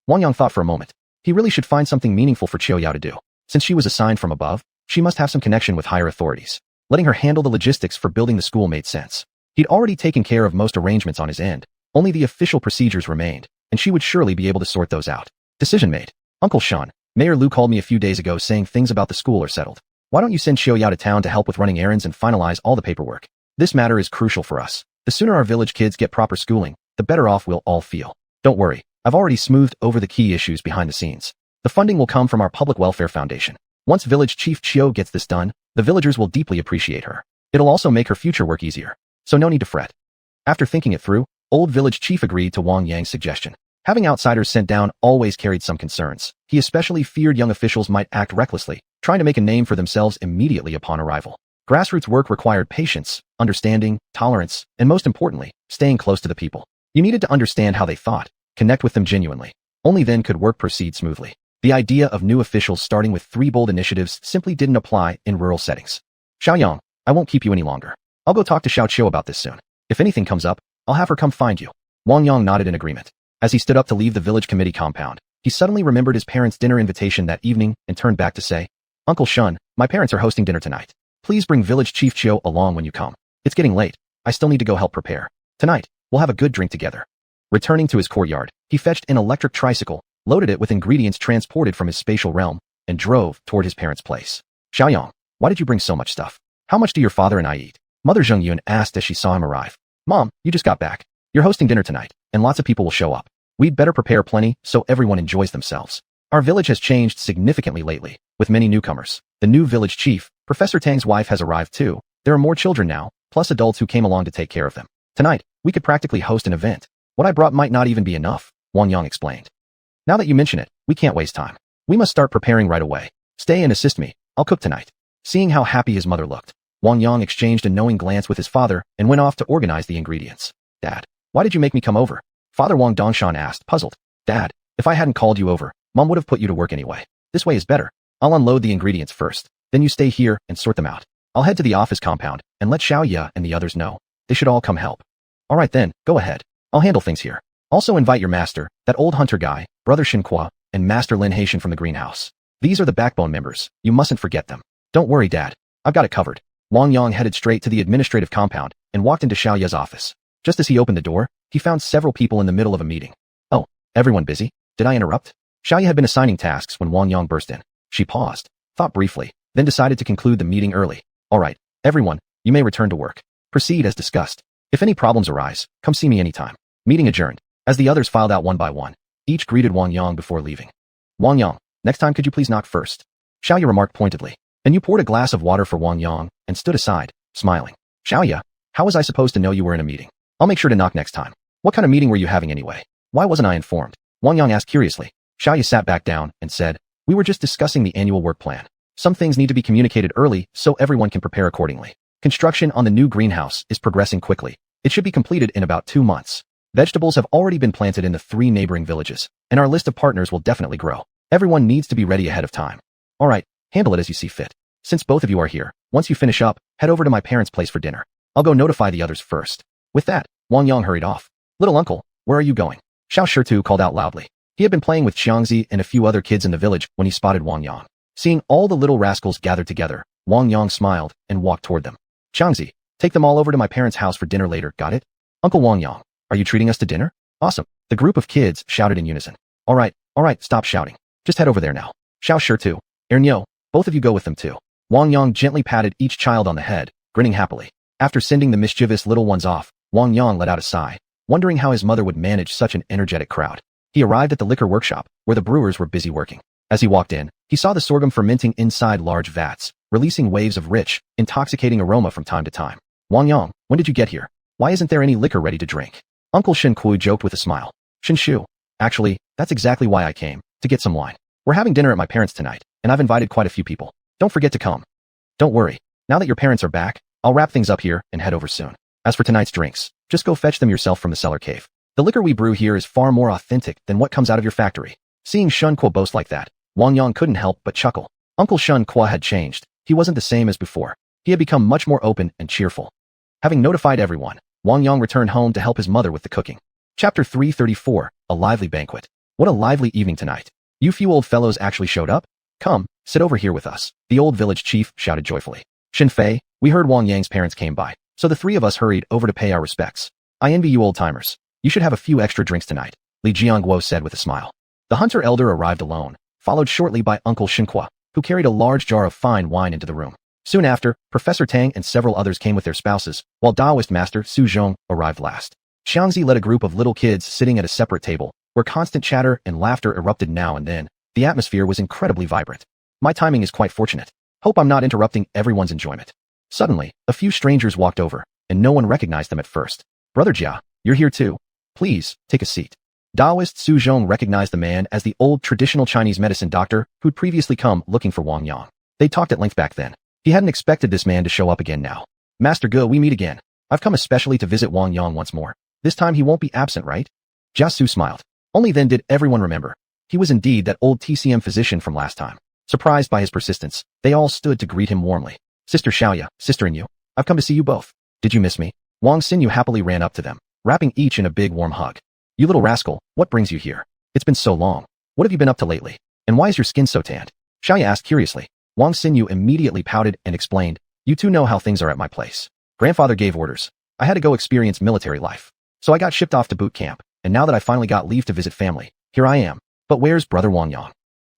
Wang Yang thought for a moment. He really should find something meaningful for Qiu Yao to do. Since she was assigned from above, she must have some connection with higher authorities. Letting her handle the logistics for building the school made sense. He'd already taken care of most arrangements on his end. Only the official procedures remained, and she would surely be able to sort those out. Decision made. Uncle Shun, Mayor Lu called me a few days ago saying things about the school are settled. Why don't you send Qiu Yao to town to help with running errands and finalize all the paperwork? This matter is crucial for us. The sooner our village kids get proper schooling, the better off we'll all feel. Don't worry, I've already smoothed over the key issues behind the scenes. The funding will come from our Public Welfare Foundation. Once Village Chief Qiu gets this done, the villagers will deeply appreciate her. It'll also make her future work easier. So no need to fret. After thinking it through, Old Village Chief agreed to Wang Yang's suggestion. Having outsiders sent down always carried some concerns. He especially feared young officials might act recklessly, trying to make a name for themselves immediately upon arrival. Grassroots work required patience, understanding, tolerance, and most importantly, staying close to the people. You needed to understand how they thought, connect with them genuinely. Only then could work proceed smoothly. The idea of new officials starting with 3 bold initiatives simply didn't apply in rural settings. Xiaoyang, I won't keep you any longer. I'll go talk to Xiao Qiu about this soon. If anything comes up, I'll have her come find you. Wang Yang nodded in agreement. As he stood up to leave the village committee compound, he suddenly remembered his parents' dinner invitation that evening and turned back to say, Uncle Shun, my parents are hosting dinner tonight. Please bring Village Chief Qiu along when you come. It's getting late. I still need to go help prepare. Tonight, we'll have a good drink together. Returning to his courtyard, he fetched an electric tricycle, loaded it with ingredients transported from his spatial realm, and drove toward his parents' place. Xiaoyang, why did you bring so much stuff? How much do your father and I eat? Mother Zhengyun asked as she saw him arrive. Mom, you just got back. You're hosting dinner tonight, and lots of people will show up. We'd better prepare plenty so everyone enjoys themselves. Our village has changed significantly lately, with many newcomers. The new village chief, Professor Tang's wife, has arrived too. There are more children now, plus adults who came along to take care of them. Tonight, we could practically host an event. What I brought might not even be enough, Wang Yang explained. Now that you mention it, we can't waste time. We must start preparing right away. Stay and assist me. I'll cook tonight. Seeing how happy his mother looked, Wang Yang exchanged a knowing glance with his father and went off to organize the ingredients. Dad, why did you make me come over? Father Wang Dongshan asked, puzzled. Dad, if I hadn't called you over, Mom would have put you to work anyway. This way is better. I'll unload the ingredients first, then you stay here and sort them out. I'll head to the office compound and let Xiao Ye and the others know. They should all come help. All right then, go ahead. I'll handle things here. Also invite your master, that old hunter guy, Brother Xinhua, and Master Lin Haitian from the greenhouse. These are the backbone members. You mustn't forget them. Don't worry, Dad. I've got it covered. Wang Yang headed straight to the administrative compound and walked into Xiao Ye's office. Just as he opened the door, he found several people in the middle of a meeting. Oh, everyone busy? Did I interrupt? Xiao Ye had been assigning tasks when Wang Yang burst in. She paused, thought briefly, then decided to conclude the meeting early. All right, everyone, you may return to work. Proceed as discussed. If any problems arise, come see me anytime. Meeting adjourned. As the others filed out one by one, each greeted Wang Yang before leaving. Wang Yang, next time could you please knock first? Xiao Ye remarked pointedly. And you poured a glass of water for Wang Yang and stood aside, smiling. Xiao Ye, how was I supposed to know you were in a meeting? I'll make sure to knock next time. What kind of meeting were you having anyway? Why wasn't I informed? Wang Yang asked curiously. Xiao Ye sat back down and said, we were just discussing the annual work plan. Some things need to be communicated early so everyone can prepare accordingly. Construction on the new greenhouse is progressing quickly. It should be completed in about 2 months. Vegetables have already been planted in the 3 neighboring villages, and our list of partners will definitely grow. Everyone needs to be ready ahead of time. All right, handle it as you see fit. Since both of you are here, once you finish up, head over to my parents' place for dinner. I'll go notify the others first. With that, Wang Yang hurried off. Little uncle, where are you going? Xiao Shitu called out loudly. He had been playing with Xiangzi and a few other kids in the village when he spotted Wang Yang. Seeing all the little rascals gathered together, Wang Yang smiled and walked toward them. Xiangzi, take them all over to my parents' house for dinner later, got it? Uncle Wang Yang, are you treating us to dinner? Awesome. The group of kids shouted in unison. All right, stop shouting. Just head over there now. Xiao sure too. Ernyo, both of you go with them too. Wang Yang gently patted each child on the head, grinning happily. After sending the mischievous little ones off, Wang Yang let out a sigh, wondering how his mother would manage such an energetic crowd. He arrived at the liquor workshop, where the brewers were busy working. As he walked in, he saw the sorghum fermenting inside large vats, releasing waves of rich, intoxicating aroma from time to time. Wang Yang, when did you get here? Why isn't there any liquor ready to drink? Uncle Shen Kui joked with a smile. Shen Shu, actually, that's exactly why I came, to get some wine. We're having dinner at my parents' tonight, and I've invited quite a few people. Don't forget to come. Don't worry, now that your parents are back, I'll wrap things up here and head over soon. As for tonight's drinks, just go fetch them yourself from the cellar cave. The liquor we brew here is far more authentic than what comes out of your factory. Seeing Shen Kuo boast like that, Wang Yang couldn't help but chuckle. Uncle Shen Kuo had changed. He wasn't the same as before. He had become much more open and cheerful. Having notified everyone, Wang Yang returned home to help his mother with the cooking. Chapter 334, A Lively Banquet. What a lively evening tonight. You few old fellows actually showed up? Come, sit over here with us, the old village chief shouted joyfully. Shen Fei, we heard Wang Yang's parents came by, so the three of us hurried over to pay our respects. I envy you old-timers. You should have a few extra drinks tonight, Li Jiangguo said with a smile. The hunter elder arrived alone, followed shortly by Uncle Shenhua, who carried a large jar of fine wine into the room. Soon after, Professor Tang and several others came with their spouses, while Taoist Master Su Zhong arrived last. Xiangzi led a group of little kids sitting at a separate table, where constant chatter and laughter erupted now and then. The atmosphere was incredibly vibrant. My timing is quite fortunate. Hope I'm not interrupting everyone's enjoyment. Suddenly, a few strangers walked over, and no one recognized them at first. Brother Jia, you're here too. Please, take a seat. Taoist Su Zhong recognized the man as the old traditional Chinese medicine doctor who'd previously come looking for Wang Yang. They talked at length back then. He hadn't expected this man to show up again now. Master Ge, we meet again. I've come especially to visit Wang Yang once more. This time he won't be absent, right? Jia Su smiled. Only then did everyone remember. He was indeed that old TCM physician from last time. Surprised by his persistence, they all stood to greet him warmly. Sister Xiaoya, sister and you, I've come to see you both. Did you miss me? Wang Xinyu happily ran up to them, wrapping each in a big warm hug. You little rascal, what brings you here? It's been so long. What have you been up to lately? And why is your skin so tanned? Xiaoya asked curiously. Wang Xinyu immediately pouted and explained, you two know how things are at my place. Grandfather gave orders. I had to go experience military life. So I got shipped off to boot camp, and now that I finally got leave to visit family, here I am. But where's brother Wang Yang?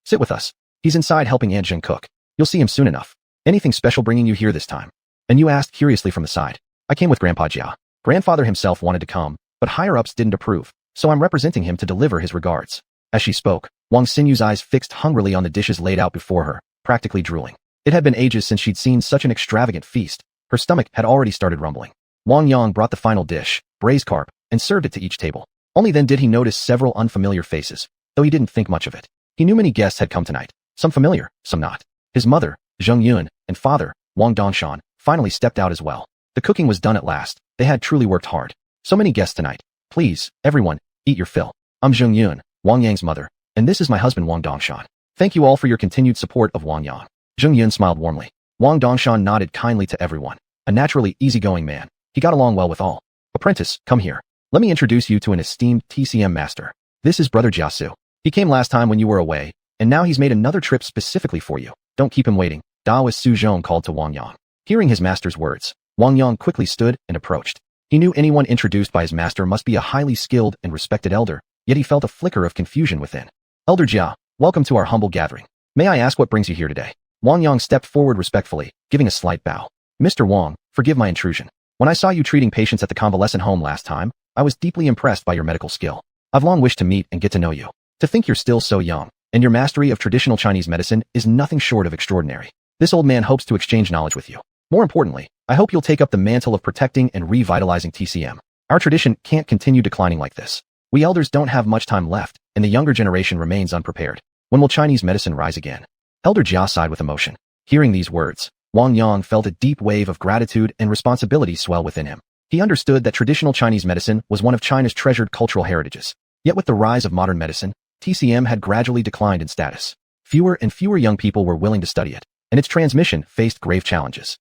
Sit with us. He's inside helping Aunt Zheng cook. You'll see him soon enough. Anything special bringing you here this time? And you asked curiously from the side. I came with Grandpa Jia. Grandfather himself wanted to come, but higher-ups didn't approve, so I'm representing him to deliver his regards. As she spoke, Wang Xinyu's eyes fixed hungrily on the dishes laid out before her, practically drooling. It had been ages since she'd seen such an extravagant feast. Her stomach had already started rumbling. Wang Yang brought the final dish, braised carp, and served it to each table. Only then did he notice several unfamiliar faces, though he didn't think much of it. He knew many guests had come tonight, some familiar, some not. His mother, Zheng Yun, and father, Wang Dongshan, finally stepped out as well. The cooking was done at last. They had truly worked hard. So many guests tonight. Please, everyone, eat your fill. I'm Zheng Yun, Wang Yang's mother, and this is my husband Wang Dongshan. Thank you all for your continued support of Wang Yang. Zheng Yun smiled warmly. Wang Dongshan nodded kindly to everyone. A naturally easygoing man, he got along well with all. Apprentice, come here. Let me introduce you to an esteemed TCM master. This is Brother Jia Su. He came last time when you were away, and now he's made another trip specifically for you. Don't keep him waiting. Taoist Su Zhong called to Wang Yang. Hearing his master's words, Wang Yang quickly stood and approached. He knew anyone introduced by his master must be a highly skilled and respected elder, yet he felt a flicker of confusion within. Elder Jia, welcome to our humble gathering. May I ask what brings you here today? Wang Yang stepped forward respectfully, giving a slight bow. Mr. Wang, forgive my intrusion. When I saw you treating patients at the convalescent home last time, I was deeply impressed by your medical skill. I've long wished to meet and get to know you. To think you're still so young, and your mastery of traditional Chinese medicine is nothing short of extraordinary. This old man hopes to exchange knowledge with you. More importantly, I hope you'll take up the mantle of protecting and revitalizing TCM. Our tradition can't continue declining like this. We elders don't have much time left, and the younger generation remains unprepared. When will Chinese medicine rise again? Elder Jia sighed with emotion. Hearing these words, Wang Yang felt a deep wave of gratitude and responsibility swell within him. He understood that traditional Chinese medicine was one of China's treasured cultural heritages. Yet with the rise of modern medicine, TCM had gradually declined in status. Fewer and fewer young people were willing to study it, and its transmission faced grave challenges.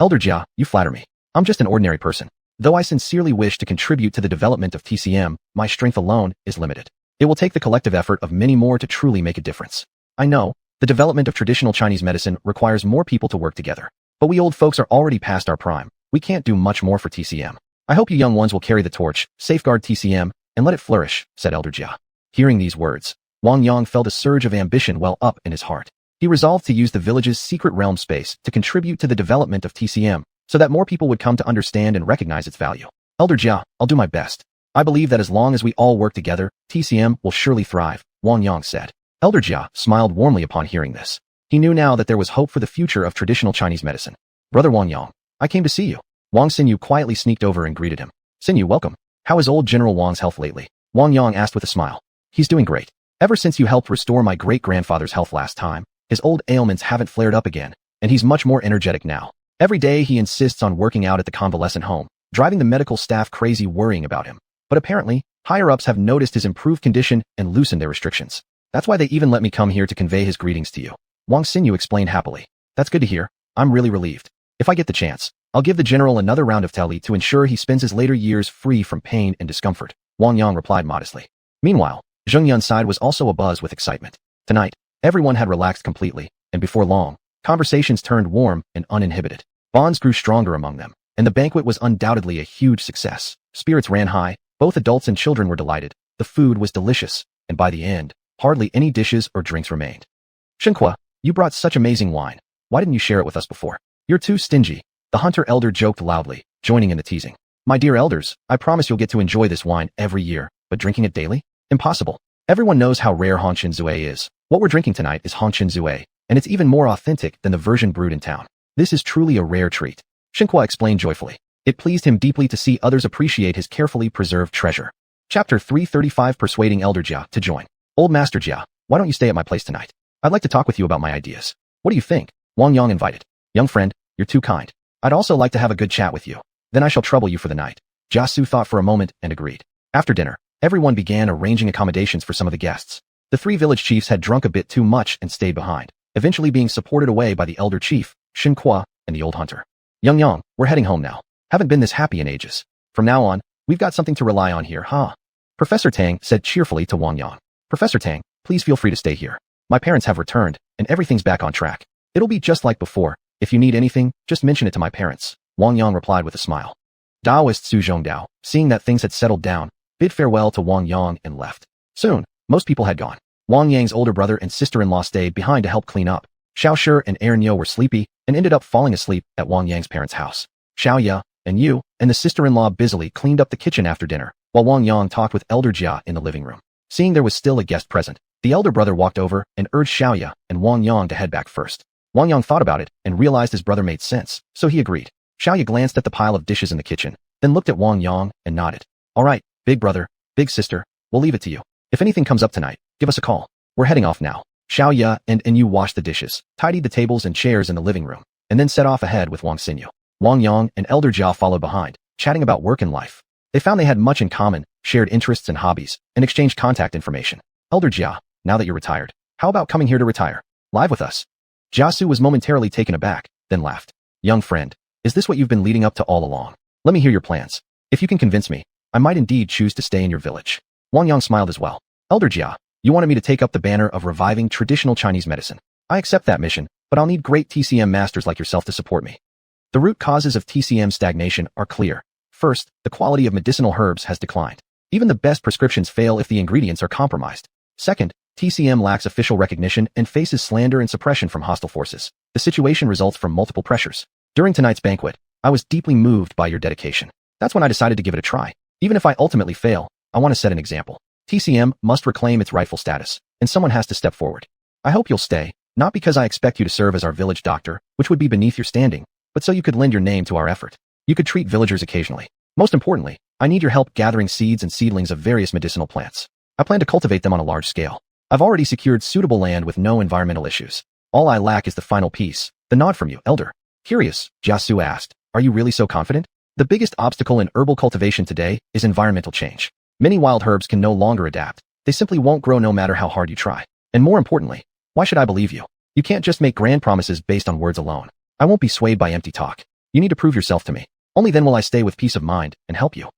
Elder Jia, you flatter me. I'm just an ordinary person. Though I sincerely wish to contribute to the development of TCM, my strength alone is limited. It will take the collective effort of many more to truly make a difference. I know, The development of traditional Chinese medicine requires more people to work together. But we old folks are already past our prime. We can't do much more for TCM. I hope you young ones will carry the torch, safeguard TCM, and let it flourish, said Elder Jia. Hearing these words, Wang Yang felt a surge of ambition well up in his heart. He resolved to use the village's secret realm space to contribute to the development of TCM, so that more people would come to understand and recognize its value. Elder Jia, I'll do my best. I believe that as long as we all work together, TCM will surely thrive, Wang Yang said. Elder Jia smiled warmly upon hearing this. He knew now that there was hope for the future of traditional Chinese medicine. Brother Wang Yang, I came to see you. Wang Xinyu quietly sneaked over and greeted him. Xinyu, welcome. How is old General Wang's health lately? Wang Yang asked with a smile. He's doing great. Ever since you helped restore my great-grandfather's health last time, his old ailments haven't flared up again, and he's much more energetic now. Every day he insists on working out at the convalescent home, driving the medical staff crazy worrying about him. But apparently, higher-ups have noticed his improved condition and loosened their restrictions. That's why they even let me come here to convey his greetings to you. Wang Xinyu explained happily. That's good to hear. I'm really relieved. If I get the chance, I'll give the general another round of tele to ensure he spends his later years free from pain and discomfort, Wang Yang replied modestly. Meanwhile, Xiuxian's side was also abuzz with excitement. Tonight, everyone had relaxed completely, and before long, conversations turned warm and uninhibited. Bonds grew stronger among them, and the banquet was undoubtedly a huge success. Spirits ran high, both adults and children were delighted, the food was delicious, and by the end, hardly any dishes or drinks remained. Shenhua, you brought such amazing wine. Why didn't you share it with us before? You're too stingy. The hunter elder joked loudly, joining in the teasing. My dear elders, I promise you'll get to enjoy this wine every year, but drinking it daily? Impossible. Everyone knows how rare Hongqian Zue is. What we're drinking tonight is Hongqian Zue, and it's even more authentic than the version brewed in town. This is truly a rare treat. Shenhua explained joyfully. It pleased him deeply to see others appreciate his carefully preserved treasure. Chapter 335 Persuading Elder Jia to join. Old Master Jia, why don't you stay at my place tonight? I'd like to talk with you about my ideas. What do you think? Wang Yang invited. Young friend, you're too kind. I'd also like to have a good chat with you. Then I shall trouble you for the night. Jiasu thought for a moment and agreed. After dinner, everyone began arranging accommodations for some of the guests. The three village chiefs had drunk a bit too much and stayed behind, eventually being supported away by the elder chief, Shenhua, and the old hunter. Young Yang, we're heading home now. Haven't been this happy in ages. From now on, we've got something to rely on here, huh? Professor Tang said cheerfully to Wang Yang. Professor Tang, please feel free to stay here. My parents have returned, and everything's back on track. It'll be just like before. If you need anything, just mention it to my parents, Wang Yang replied with a smile. Daoist Su Zhongdao, seeing that things had settled down, bid farewell to Wang Yang and left. Soon, most people had gone. Wang Yang's older brother and sister-in-law stayed behind to help clean up. Xiao Shi and Aaron Yo were sleepy and ended up falling asleep at Wang Yang's parents' house. Xiao Ye and Yu and the sister-in-law busily cleaned up the kitchen after dinner, while Wang Yang talked with Elder Jia in the living room. Seeing there was still a guest present, the elder brother walked over and urged Xiao Ye and Wang Yang to head back first. Wang Yang thought about it and realized his brother made sense, so he agreed. Xiao Ye glanced at the pile of dishes in the kitchen, then looked at Wang Yang and nodded. All right, big brother, big sister, we'll leave it to you. If anything comes up tonight, give us a call. We're heading off now. Xiao Ye and Yu washed the dishes, tidied the tables and chairs in the living room, and then set off ahead with Wang Xinyu. Wang Yang and Elder Jia followed behind, chatting about work and life. They found they had much in common, shared interests and hobbies, and exchanged contact information. Elder Jia, now that you're retired, how about coming here to retire? Live with us. Jiasu was momentarily taken aback, then laughed. Young friend, is this what you've been leading up to all along? Let me hear your plans. If you can convince me, I might indeed choose to stay in your village. Wang Yang smiled as well. Elder Jia, you wanted me to take up the banner of reviving traditional Chinese medicine. I accept that mission, but I'll need great TCM masters like yourself to support me. The root causes of TCM stagnation are clear. First, the quality of medicinal herbs has declined. Even the best prescriptions fail if the ingredients are compromised. Second, TCM lacks official recognition and faces slander and suppression from hostile forces. The situation results from multiple pressures. During tonight's banquet, I was deeply moved by your dedication. That's when I decided to give it a try. Even if I ultimately fail, I want to set an example. TCM must reclaim its rightful status, and someone has to step forward. I hope you'll stay, not because I expect you to serve as our village doctor, which would be beneath your standing, but so you could lend your name to our effort. You could treat villagers occasionally. Most importantly, I need your help gathering seeds and seedlings of various medicinal plants. I plan to cultivate them on a large scale. I've already secured suitable land with no environmental issues. All I lack is the final piece, the nod from you, elder. Curious, Jiasu asked, are you really so confident? The biggest obstacle in herbal cultivation today is environmental change. Many wild herbs can no longer adapt. They simply won't grow no matter how hard you try. And more importantly, why should I believe you? You can't just make grand promises based on words alone. I won't be swayed by empty talk. You need to prove yourself to me. Only then will I stay with peace of mind and help you.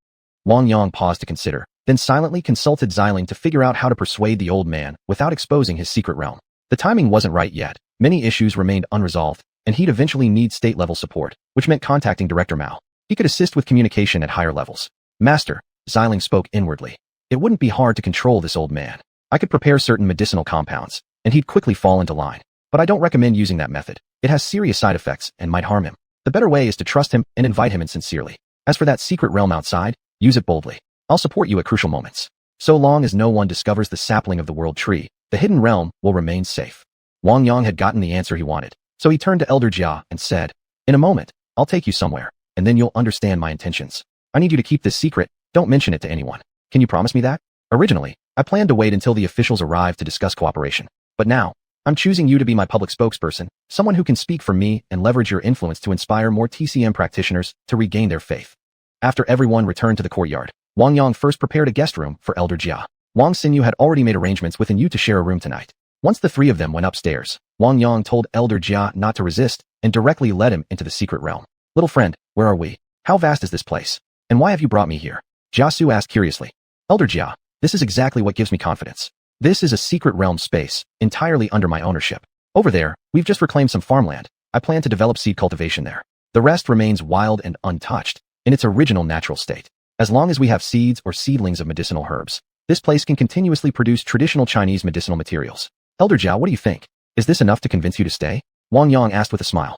Wang Yang paused to consider, then silently consulted Xiling to figure out how to persuade the old man without exposing his secret realm. The timing wasn't right yet. Many issues remained unresolved, and he'd eventually need state-level support, which meant contacting Director Mao. He could assist with communication at higher levels. Master, Xiling spoke inwardly. It wouldn't be hard to control this old man. I could prepare certain medicinal compounds, and he'd quickly fall into line. But I don't recommend using that method. It has serious side effects and might harm him. The better way is to trust him and invite him in sincerely. As for that secret realm outside, use it boldly. I'll support you at crucial moments. So long as no one discovers the sapling of the world tree, the hidden realm will remain safe. Wang Yang had gotten the answer he wanted, so he turned to Elder Jia and said, "In a moment, I'll take you somewhere, and then you'll understand my intentions. I need you to keep this secret, don't mention it to anyone. Can you promise me that?" Originally, I planned to wait until the officials arrived to discuss cooperation. But now, I'm choosing you to be my public spokesperson, someone who can speak for me and leverage your influence to inspire more TCM practitioners to regain their faith. After everyone returned to the courtyard, Wang Yang first prepared a guest room for Elder Jia. Wang Xinyu had already made arrangements with Yu to share a room tonight. Once the three of them went upstairs, Wang Yang told Elder Jia not to resist and directly led him into the secret realm. "Little friend, where are we? How vast is this place? And why have you brought me here?" Jia Su asked curiously. "Elder Jia, this is exactly what gives me confidence. This is a secret realm space, entirely under my ownership. Over there, we've just reclaimed some farmland. I plan to develop seed cultivation there. The rest remains wild and untouched, in its original natural state. As long as we have seeds or seedlings of medicinal herbs, this place can continuously produce traditional Chinese medicinal materials. Elder Jia, what do you think? Is this enough to convince you to stay?" Wang Yang asked with a smile.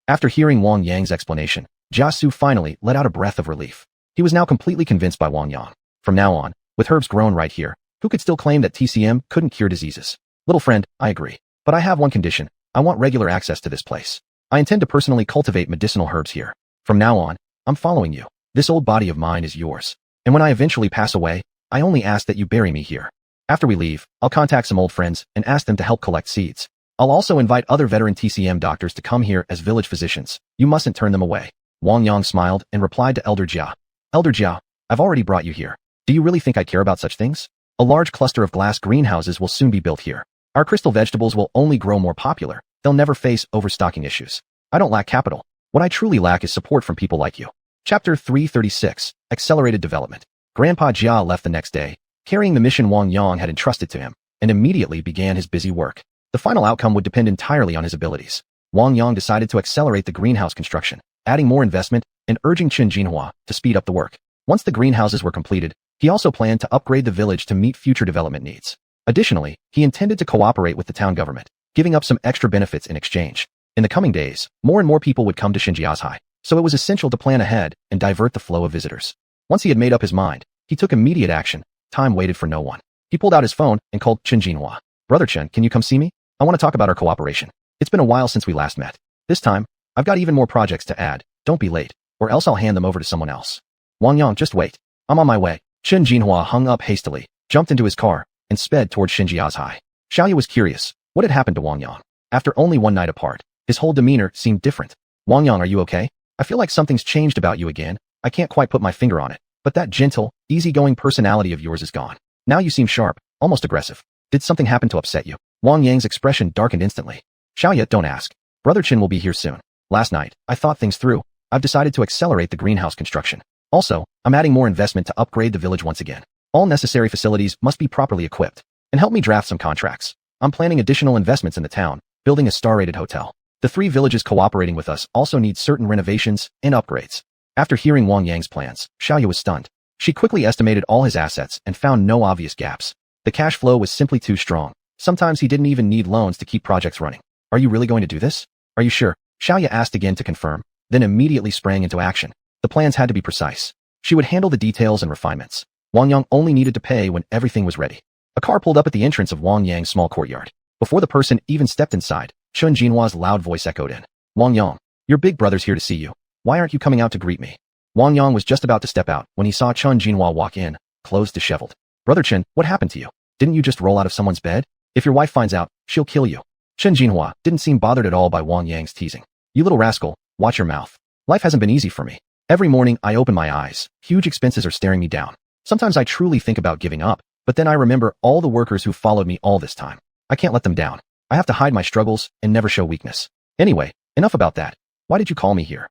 After hearing Wang Yang's explanation, Jia Su finally let out a breath of relief. He was now completely convinced by Wang Yang. From now on, with herbs grown right here, who could still claim that TCM couldn't cure diseases? "Little friend, I agree. But I have one condition. I want regular access to this place. I intend to personally cultivate medicinal herbs here. From now on, I'm following you. This old body of mine is yours. And when I eventually pass away, I only ask that you bury me here. After we leave, I'll contact some old friends and ask them to help collect seeds. I'll also invite other veteran TCM doctors to come here as village physicians. You mustn't turn them away." Wang Yang smiled and replied to Elder Jia. "Elder Jia, I've already brought you here. Do you really think I care about such things? A large cluster of glass greenhouses will soon be built here. Our crystal vegetables will only grow more popular. They'll never face overstocking issues. I don't lack capital. What I truly lack is support from people like you." Chapter 336, Accelerated Development. Grandpa Jia left the next day, carrying the mission Wang Yang had entrusted to him, and immediately began his busy work. The final outcome would depend entirely on his abilities. Wang Yang decided to accelerate the greenhouse construction, adding more investment and urging Chen Jinhua to speed up the work. Once the greenhouses were completed, he also planned to upgrade the village to meet future development needs. Additionally, he intended to cooperate with the town government, giving up some extra benefits in exchange. In the coming days, more and more people would come to Xinjiazhai, so it was essential to plan ahead and divert the flow of visitors. Once he had made up his mind, he took immediate action. Time waited for no one. He pulled out his phone and called Chen Jinhua. "Brother Chen, can you come see me? I want to talk about our cooperation. It's been a while since we last met. This time, I've got even more projects to add. Don't be late, or else I'll hand them over to someone else." "Wang Yang, just wait. I'm on my way." Chen Jinhua hung up hastily, jumped into his car, and sped toward Xinjiazhai. Xiaoya was curious. What had happened to Wang Yang? After only one night apart, his whole demeanor seemed different. "Wang Yang, are you okay? I feel like something's changed about you again. I can't quite put my finger on it, but that gentle, easygoing personality of yours is gone. Now you seem sharp, almost aggressive. Did something happen to upset you?" Wang Yang's expression darkened instantly. "Xiaoya, don't ask. Brother Chen will be here soon. Last night, I thought things through. I've decided to accelerate the greenhouse construction. Also, I'm adding more investment to upgrade the village once again. All necessary facilities must be properly equipped. And help me draft some contracts. I'm planning additional investments in the town, building a star-rated hotel. The 3 villages cooperating with us also need certain renovations and upgrades." After hearing Wang Yang's plans, Xiaoya was stunned. She quickly estimated all his assets and found no obvious gaps. The cash flow was simply too strong. Sometimes he didn't even need loans to keep projects running. "Are you really going to do this? Are you sure?" Xiaoya asked again to confirm, then immediately sprang into action. The plans had to be precise. She would handle the details and refinements. Wang Yang only needed to pay when everything was ready. A car pulled up at the entrance of Wang Yang's small courtyard. Before the person even stepped inside, Chen Jinhua's loud voice echoed in. "Wang Yang, your big brother's here to see you. Why aren't you coming out to greet me?" Wang Yang was just about to step out when he saw Chen Jinhua walk in, clothes disheveled. "Brother Chen, what happened to you? Didn't you just roll out of someone's bed? If your wife finds out, she'll kill you." Chen Jinhua didn't seem bothered at all by Wang Yang's teasing. "You little rascal, watch your mouth. Life hasn't been easy for me. Every morning I open my eyes, huge expenses are staring me down. Sometimes I truly think about giving up, but then I remember all the workers who followed me all this time. I can't let them down. I have to hide my struggles and never show weakness. Anyway, enough about that. Why did you call me here?"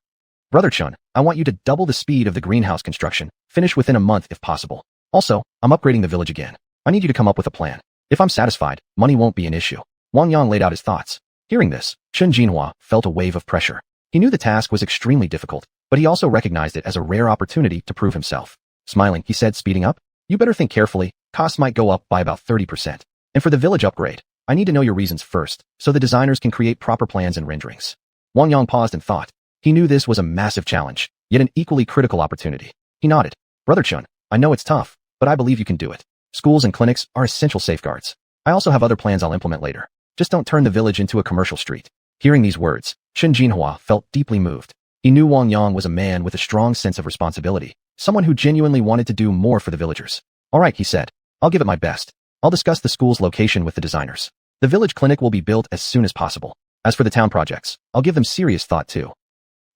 "Brother Chen, I want you to double the speed of the greenhouse construction, finish within a month if possible. Also, I'm upgrading the village again. I need you to come up with a plan. If I'm satisfied, money won't be an issue. Wang Yang laid out his thoughts. Hearing this, Chen Jinhua felt a wave of pressure. He knew the task was extremely difficult, but he also recognized it as a rare opportunity to prove himself. Smiling, he said, speeding up, "You better think carefully, costs might go up by about 30%. And for the village upgrade, I need to know your reasons first, so the designers can create proper plans and renderings." Wang Yang paused and thought. He knew this was a massive challenge, yet an equally critical opportunity. He nodded. "Brother Chun, I know it's tough, but I believe you can do it. Schools and clinics are essential safeguards. I also have other plans I'll implement later. Just don't turn the village into a commercial street." Hearing these words, Chen Jinhua felt deeply moved. He knew Wang Yang was a man with a strong sense of responsibility, someone who genuinely wanted to do more for the villagers. "All right," he said. "I'll give it my best. I'll discuss the school's location with the designers. The village clinic will be built as soon as possible. As for the town projects, I'll give them serious thought too."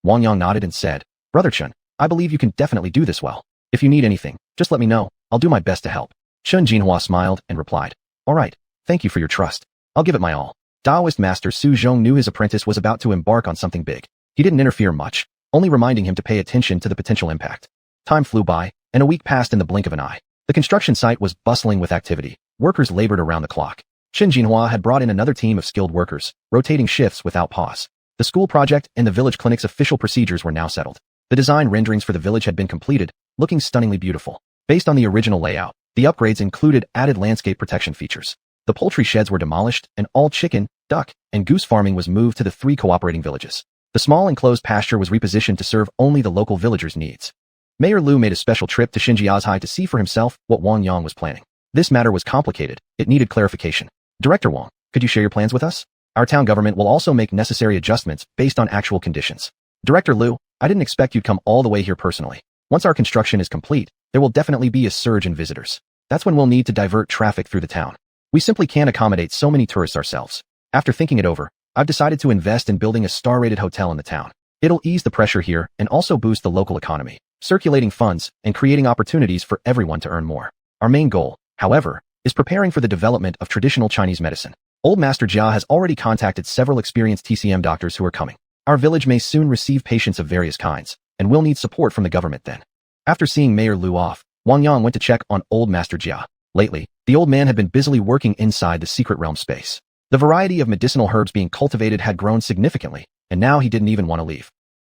Wang Yang nodded and said, "Brother Chen, I believe you can definitely do this well. If you need anything, just let me know. I'll do my best to help." Chen Jinhua smiled and replied, "All right, thank you for your trust. I'll give it my all." Taoist master Xiuxian knew his apprentice was about to embark on something big. He didn't interfere much, only reminding him to pay attention to the potential impact. Time flew by, and a week passed in the blink of an eye. The construction site was bustling with activity. Workers labored around the clock. Chen Jinhua had brought in another team of skilled workers, rotating shifts without pause. The school project and the village clinic's official procedures were now settled. The design renderings for the village had been completed, looking stunningly beautiful. Based on the original layout, the upgrades included added landscape protection features. The poultry sheds were demolished, and all chicken, duck, and goose farming was moved to the 3 cooperating villages. The small enclosed pasture was repositioned to serve only the local villagers' needs. Mayor Liu made a special trip to Xinjiazhai to see for himself what Wang Yang was planning. This matter was complicated. It needed clarification. "Director Wang, could you share your plans with us? Our town government will also make necessary adjustments based on actual conditions." "Director Liu, I didn't expect you'd come all the way here personally. Once our construction is complete, there will definitely be a surge in visitors. That's when we'll need to divert traffic through the town. We simply can't accommodate so many tourists ourselves. After thinking it over, I've decided to invest in building a star-rated hotel in the town. It'll ease the pressure here and also boost the local economy, circulating funds and creating opportunities for everyone to earn more. Our main goal, however, is preparing for the development of traditional Chinese medicine. Old Master Jia has already contacted several experienced TCM doctors who are coming. Our village may soon receive patients of various kinds, and will need support from the government then." After seeing Mayor Liu off, Wang Yang went to check on Old Master Jia. Lately, the old man had been busily working inside the secret realm space. The variety of medicinal herbs being cultivated had grown significantly, and now he didn't even want to leave.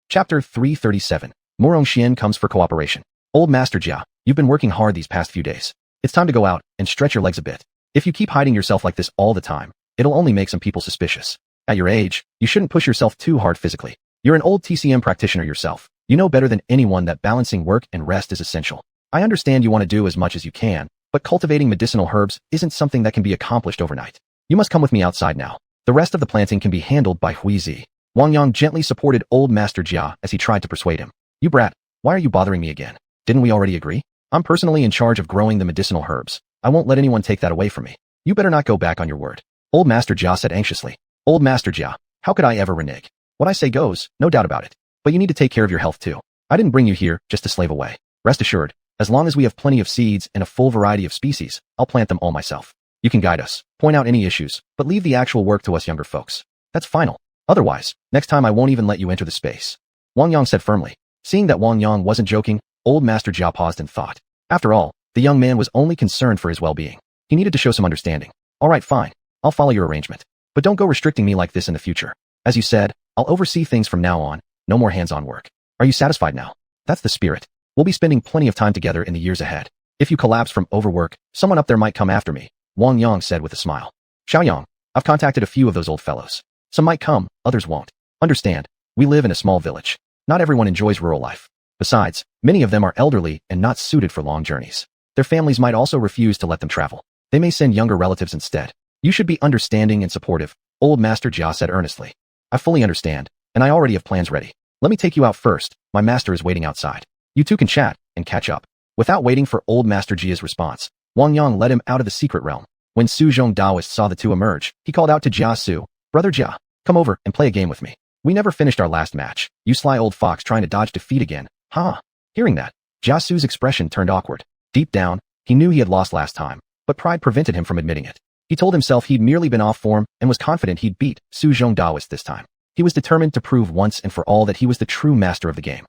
Chapter 337. Xiuxian comes for cooperation. "Old Master Jia, you've been working hard these past few days. It's time to go out and stretch your legs a bit. If you keep hiding yourself like this all the time, it'll only make some people suspicious. At your age, you shouldn't push yourself too hard physically. You're an old TCM practitioner yourself. You know better than anyone that balancing work and rest is essential. I understand you want to do as much as you can, but cultivating medicinal herbs isn't something that can be accomplished overnight. You must come with me outside now. The rest of the planting can be handled by Huizi." Wang Yang gently supported Old Master Jia as he tried to persuade him. "You brat, why are you bothering me again? Didn't we already agree? I'm personally in charge of growing the medicinal herbs. I won't let anyone take that away from me. You better not go back on your word." Old Master Jia said anxiously. "Old Master Jia, how could I ever renege? What I say goes, no doubt about it. But you need to take care of your health too. I didn't bring you here just to slave away. Rest assured, as long as we have plenty of seeds and a full variety of species, I'll plant them all myself. You can guide us, point out any issues, but leave the actual work to us younger folks. That's final. Otherwise, next time I won't even let you enter the space." Wang Yang said firmly. Seeing that Wang Yang wasn't joking, Old Master Jia paused and thought. After all, the young man was only concerned for his well-being. He needed to show some understanding. "All right, fine. I'll follow your arrangement. But don't go restricting me like this in the future. As you said, I'll oversee things from now on. No more hands-on work. Are you satisfied now? That's the spirit. We'll be spending plenty of time together in the years ahead. If you collapse from overwork, someone up there might come after me," Wang Yang said with a smile. "Xiaoyang, I've contacted a few of those old fellows. Some might come, others won't. Understand, we live in a small village. Not everyone enjoys rural life. Besides, many of them are elderly and not suited for long journeys. Their families might also refuse to let them travel. They may send younger relatives instead. You should be understanding and supportive," Old Master Jia said earnestly. "I fully understand, and I already have plans ready. Let me take you out first. My master is waiting outside. You two can chat and catch up." Without waiting for Old Master Jia's response, Wang Yang led him out of the secret realm. When Su Zhong Daoist saw the two emerge, he called out to Jia Su, "Brother Jia, come over and play a game with me. We never finished our last match. You sly old fox trying to dodge defeat again, huh?" Hearing that, Jia Su's expression turned awkward. Deep down, he knew he had lost last time, but pride prevented him from admitting it. He told himself he'd merely been off form and was confident he'd beat Su Zhong Daoist this time. He was determined to prove once and for all that he was the true master of the game.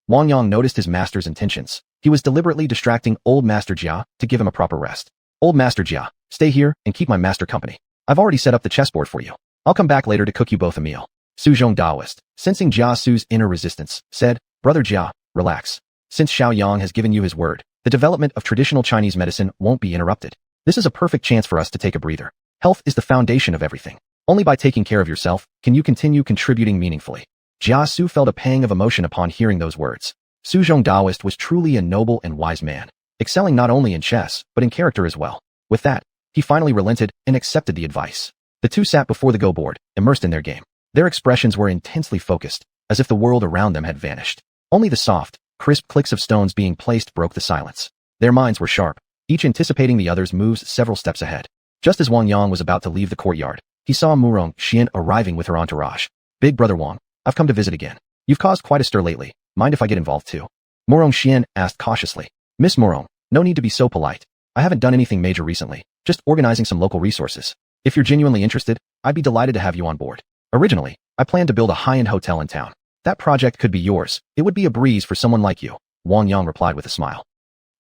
Wang Yang noticed his master's intentions. He was deliberately distracting Old Master Jia to give him a proper rest. "Old Master Jia, stay here and keep my master company. I've already set up the chessboard for you. I'll come back later to cook you both a meal. Suzhong Daoist, sensing Jia Su's inner resistance, said, Brother Jia, relax. Since Xiaoyang has given you his word, the development of traditional Chinese medicine won't be interrupted. This is a perfect chance for us to take a breather. Health is the foundation of everything. Only by taking care of yourself can you continue contributing meaningfully. Jia Su felt a pang of emotion upon hearing those words. Suzhong Daoist was truly a noble and wise man, excelling not only in chess, but in character as well. With that, he finally relented and accepted the advice. The two sat before the Go board, immersed in their game. Their expressions were intensely focused, as if the world around them had vanished. Only the soft, crisp clicks of stones being placed broke the silence. Their minds were sharp, each anticipating the other's moves several steps ahead. Just as Wang Yang was about to leave the courtyard, he saw Murong Xian arriving with her entourage. Big brother Wang, I've come to visit again. You've caused quite a stir lately. Mind if I get involved too? Murong Xian asked cautiously. Miss Murong, no need to be so polite. I haven't done anything major recently, just organizing some local resources. If you're genuinely interested, I'd be delighted to have you on board. Originally, I planned to build a high-end hotel in town. That project could be yours. It would be a breeze for someone like you, Wang Yang replied with a smile.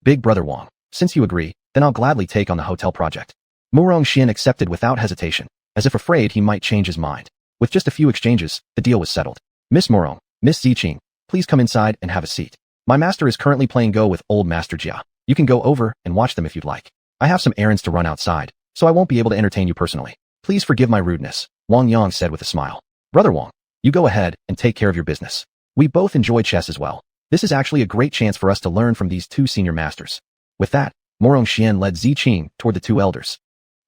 Big brother Wang, since you agree, then I'll gladly take on the hotel project. Murong Xian accepted without hesitation, as if afraid he might change his mind. With just a few exchanges, the deal was settled. Miss Murong, Miss Xiuxian, please come inside and have a seat. My master is currently playing Go with old Master Jia. You can go over and watch them if you'd like. I have some errands to run outside, so I won't be able to entertain you personally. Please forgive my rudeness, Wang Yang said with a smile. Brother Wang, you go ahead and take care of your business. We both enjoy chess as well. This is actually a great chance for us to learn from these two senior masters. With that, Murong Xian led Xiuxian toward the two elders.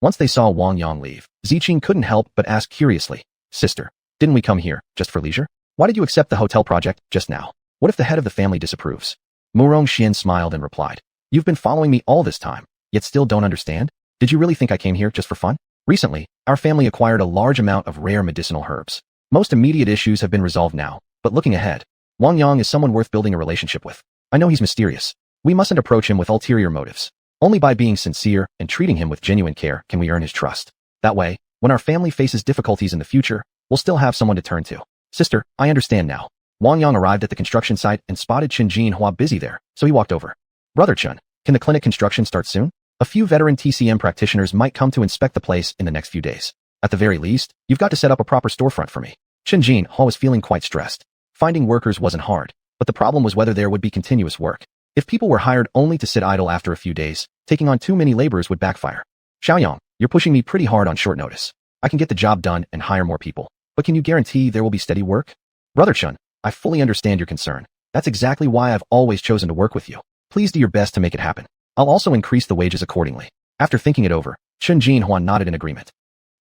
Once they saw Wang Yang leave, Xiuxian couldn't help but ask curiously, Sister, didn't we come here just for leisure? Why did you accept the hotel project just now? What if the head of the family disapproves? Murong Xian smiled and replied, You've been following me all this time, yet still don't understand? Did you really think I came here just for fun? Recently, our family acquired a large amount of rare medicinal herbs. Most immediate issues have been resolved now, but looking ahead, Wang Yang is someone worth building a relationship with. I know he's mysterious. We mustn't approach him with ulterior motives. Only by being sincere and treating him with genuine care can we earn his trust. That way, when our family faces difficulties in the future, we'll still have someone to turn to. Sister, I understand now. Wang Yang arrived at the construction site and spotted Chen Jinhua busy there, so he walked over. Brother Chen, can the clinic construction start soon? A few veteran TCM practitioners might come to inspect the place in the next few days. At the very least, you've got to set up a proper storefront for me. Chen Jinhua was feeling quite stressed. Finding workers wasn't hard, but the problem was whether there would be continuous work. If people were hired only to sit idle after a few days, taking on too many laborers would backfire. Xiaoyang, you're pushing me pretty hard on short notice. I can get the job done and hire more people, but can you guarantee there will be steady work? Brother Chen, I fully understand your concern. That's exactly why I've always chosen to work with you. Please do your best to make it happen. I'll also increase the wages accordingly. After thinking it over, Chen Jinhua nodded in agreement.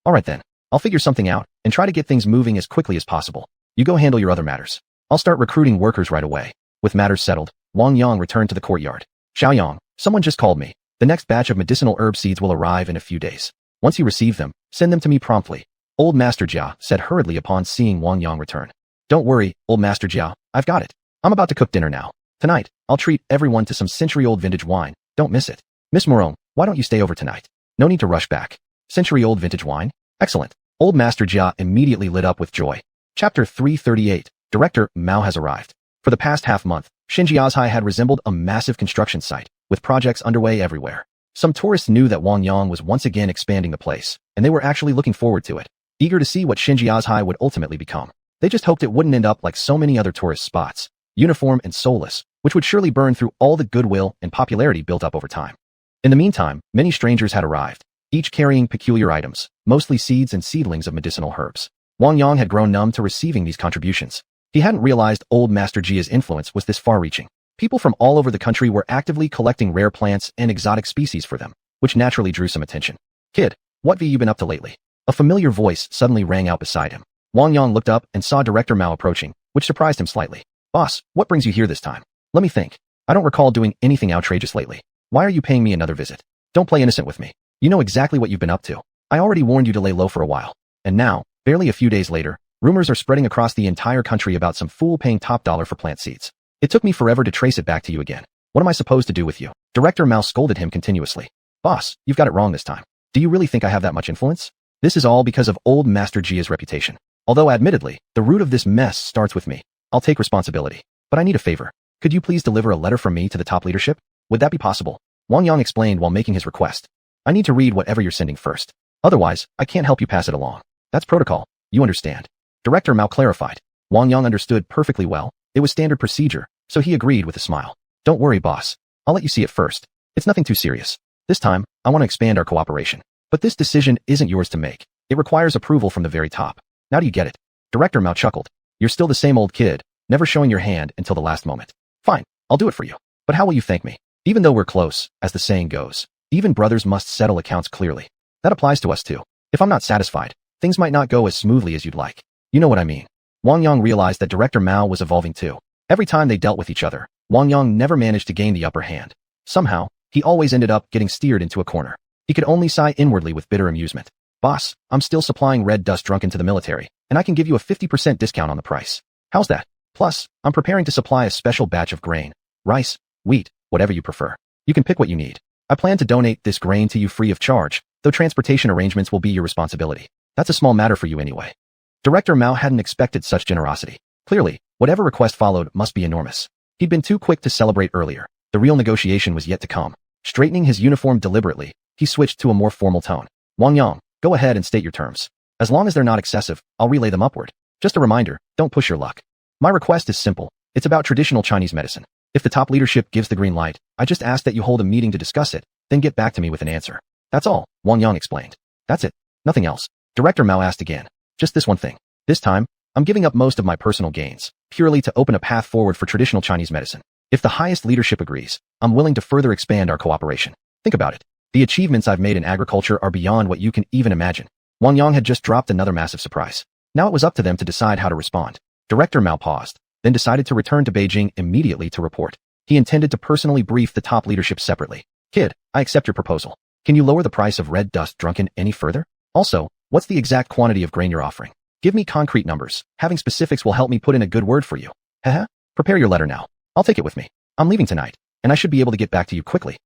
All right then, I'll figure something out and try to get things moving as quickly as possible. You go handle your other matters. I'll start recruiting workers right away. With matters settled, Wang Yang returned to the courtyard. Xiaoyang, someone just called me. The next batch of medicinal herb seeds will arrive in a few days. Once you receive them, send them to me promptly. Old Master Jia said hurriedly upon seeing Wang Yang return. Don't worry, Old Master Jia, I've got it. I'm about to cook dinner now. Tonight, I'll treat everyone to some century-old vintage wine. Don't miss it. Miss Murong, why don't you stay over tonight? No need to rush back. Century-old vintage wine? Excellent. Old Master Jia immediately lit up with joy. Chapter 338, Director Mao has arrived. For the past half-month, Xinjiazhai had resembled a massive construction site, with projects underway everywhere. Some tourists knew that Wang Yang was once again expanding the place, and they were actually looking forward to it, eager to see what Xinjiazhai would ultimately become. They just hoped it wouldn't end up like so many other tourist spots, uniform and soulless, which would surely burn through all the goodwill and popularity built up over time. In the meantime, many strangers had arrived, each carrying peculiar items, mostly seeds and seedlings of medicinal herbs. Wang Yang had grown numb to receiving these contributions. He hadn't realized old Master Jia's influence was this far-reaching. People from all over the country were actively collecting rare plants and exotic species for them, which naturally drew some attention. Kid, what have you been up to lately? A familiar voice suddenly rang out beside him. Wang Yang looked up and saw Director Mao approaching, which surprised him slightly. Boss, what brings you here this time? Let me think. I don't recall doing anything outrageous lately. Why are you paying me another visit? Don't play innocent with me. You know exactly what you've been up to. I already warned you to lay low for a while. And now, barely a few days later, rumors are spreading across the entire country about some fool paying top dollar for plant seeds. It took me forever to trace it back to you again. What am I supposed to do with you? Director Mao scolded him continuously. Boss, you've got it wrong this time. Do you really think I have that much influence? This is all because of old Master Jia's reputation. Although admittedly, the root of this mess starts with me. I'll take responsibility. But I need a favor. Could you please deliver a letter from me to the top leadership? Would that be possible? Wang Yang explained while making his request. I need to read whatever you're sending first. Otherwise, I can't help you pass it along. That's protocol. You understand. Director Mao clarified. Wang Yang understood perfectly well. It was standard procedure, so he agreed with a smile. Don't worry, boss. I'll let you see it first. It's nothing too serious. This time, I want to expand our cooperation. But this decision isn't yours to make. It requires approval from the very top. Now do you get it? Director Mao chuckled. You're still the same old kid, never showing your hand until the last moment. Fine, I'll do it for you. But how will you thank me? Even though we're close, as the saying goes, even brothers must settle accounts clearly. That applies to us too. If I'm not satisfied, things might not go as smoothly as you'd like. You know what I mean. Wang Yang realized that Director Mao was evolving too. Every time they dealt with each other, Wang Yang never managed to gain the upper hand. Somehow, he always ended up getting steered into a corner. He could only sigh inwardly with bitter amusement. Boss, I'm still supplying red dust drunk into the military, and I can give you a 50% discount on the price. How's that? Plus, I'm preparing to supply a special batch of grain, rice, wheat, whatever you prefer. You can pick what you need. I plan to donate this grain to you free of charge, though transportation arrangements will be your responsibility. That's a small matter for you anyway. Director Mao hadn't expected such generosity. Clearly, whatever request followed must be enormous. He'd been too quick to celebrate earlier. The real negotiation was yet to come. Straightening his uniform deliberately, he switched to a more formal tone. Wang Yang, go ahead and state your terms. As long as they're not excessive, I'll relay them upward. Just a reminder, don't push your luck. My request is simple. It's about traditional Chinese medicine. If the top leadership gives the green light, I just ask that you hold a meeting to discuss it, then get back to me with an answer. That's all, Wang Yang explained. That's it. Nothing else. Director Mao asked again. Just this one thing. This time, I'm giving up most of my personal gains, purely to open a path forward for traditional Chinese medicine. If the highest leadership agrees, I'm willing to further expand our cooperation. Think about it. The achievements I've made in agriculture are beyond what you can even imagine. Wang Yang had just dropped another massive surprise. Now it was up to them to decide how to respond. Director Mao paused, then decided to return to Beijing immediately to report. He intended to personally brief the top leadership separately. Kid, I accept your proposal. Can you lower the price of red dust drunken any further? Also, what's the exact quantity of grain you're offering? Give me concrete numbers. Having specifics will help me put in a good word for you. Haha. Prepare your letter now. I'll take it with me. I'm leaving tonight, and I should be able to get back to you quickly.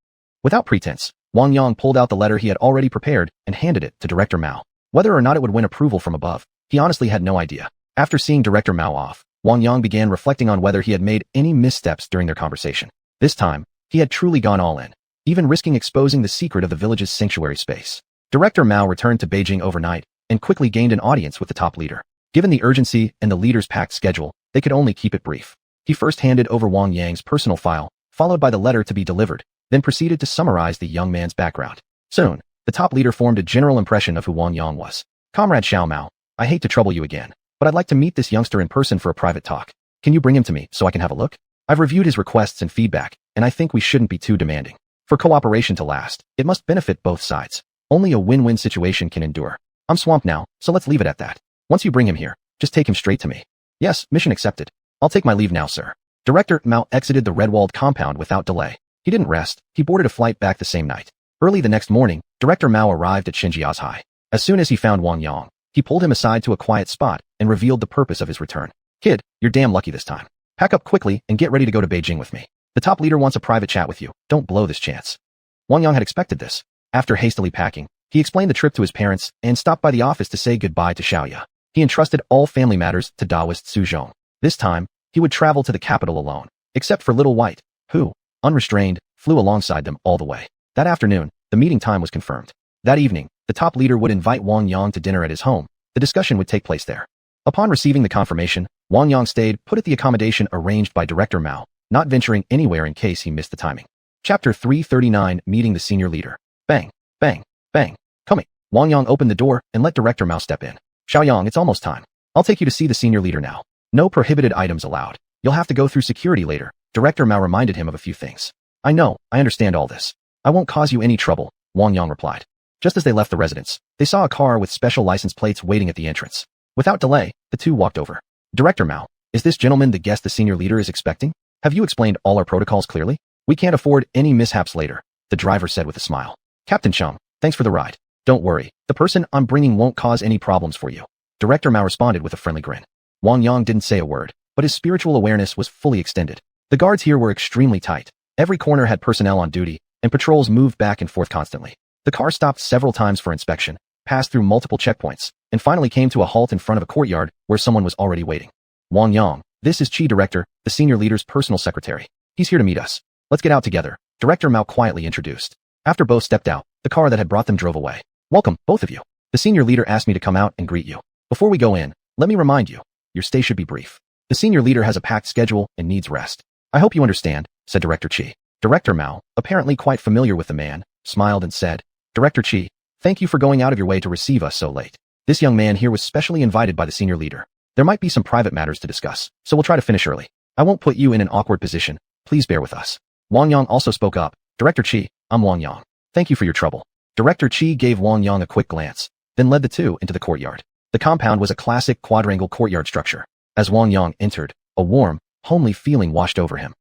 Without pretense, Wang Yang pulled out the letter he had already prepared and handed it to Director Mao. Whether or not it would win approval from above, he honestly had no idea. After seeing Director Mao off, Wang Yang began reflecting on whether he had made any missteps during their conversation. This time, he had truly gone all in, even risking exposing the secret of the village's sanctuary space. Director Mao returned to Beijing overnight and quickly gained an audience with the top leader. Given the urgency and the leader's packed schedule, they could only keep it brief. He first handed over Wang Yang's personal file, followed by the letter to be delivered, then proceeded to summarize the young man's background. Soon, the top leader formed a general impression of who Wang Yang was. Comrade Xiao Mao, I hate to trouble you again, but I'd like to meet this youngster in person for a private talk. Can you bring him to me so I can have a look? I've reviewed his requests and feedback, and I think we shouldn't be too demanding. For cooperation to last, it must benefit both sides. Only a win-win situation can endure. I'm swamped now, so let's leave it at that. Once you bring him here, just take him straight to me. Yes, mission accepted. I'll take my leave now, sir. Director Mao exited the red-walled compound without delay. He didn't rest. He boarded a flight back the same night. Early the next morning, Director Mao arrived at Xinjia's High. As soon as he found Wang Yang, he pulled him aside to a quiet spot and revealed the purpose of his return. Kid, you're damn lucky this time. Pack up quickly and get ready to go to Beijing with me. The top leader wants a private chat with you. Don't blow this chance. Wang Yang had expected this. After hastily packing, he explained the trip to his parents and stopped by the office to say goodbye to Xiaoya. He entrusted all family matters to Taoist Suzhong. This time, he would travel to the capital alone, except for Little White, who, unrestrained, flew alongside them all the way. That afternoon, the meeting time was confirmed. That evening, the top leader would invite Wang Yang to dinner at his home. The discussion would take place there. Upon receiving the confirmation, Wang Yang stayed put at the accommodation arranged by Director Mao, not venturing anywhere in case he missed the timing. Chapter 339, Meeting the Senior Leader. Bang, bang, bang. Coming. Wang Yang opened the door and let Director Mao step in. Xiaoyang, it's almost time. I'll take you to see the senior leader now. No prohibited items allowed. You'll have to go through security later. Director Mao reminded him of a few things. I know, I understand all this. I won't cause you any trouble, Wang Yang replied. Just as they left the residence, they saw a car with special license plates waiting at the entrance. Without delay, the two walked over. Director Mao, is this gentleman the guest the senior leader is expecting? Have you explained all our protocols clearly? We can't afford any mishaps later, the driver said with a smile. Captain Chung, thanks for the ride. Don't worry, the person I'm bringing won't cause any problems for you. Director Mao responded with a friendly grin. Wang Yang didn't say a word, but his spiritual awareness was fully extended. The guards here were extremely tight. Every corner had personnel on duty, and patrols moved back and forth constantly. The car stopped several times for inspection, passed through multiple checkpoints, and finally came to a halt in front of a courtyard where someone was already waiting. Wang Yang, this is Chi Director, the senior leader's personal secretary. He's here to meet us. Let's get out together, Director Mao quietly introduced. After both stepped out, the car that had brought them drove away. Welcome, both of you. The senior leader asked me to come out and greet you. Before we go in, let me remind you, your stay should be brief. The senior leader has a packed schedule and needs rest. I hope you understand, said Director Chi. Director Mao, apparently quite familiar with the man, smiled and said, Director Chi, thank you for going out of your way to receive us so late. This young man here was specially invited by the senior leader. There might be some private matters to discuss, so we'll try to finish early. I won't put you in an awkward position. Please bear with us. Wang Yang also spoke up. Director Chi, I'm Wang Yang. Thank you for your trouble. Director Chi gave Wang Yang a quick glance, then led the two into the courtyard. The compound was a classic quadrangle courtyard structure. As Wang Yang entered, a warm, homely feeling washed over him.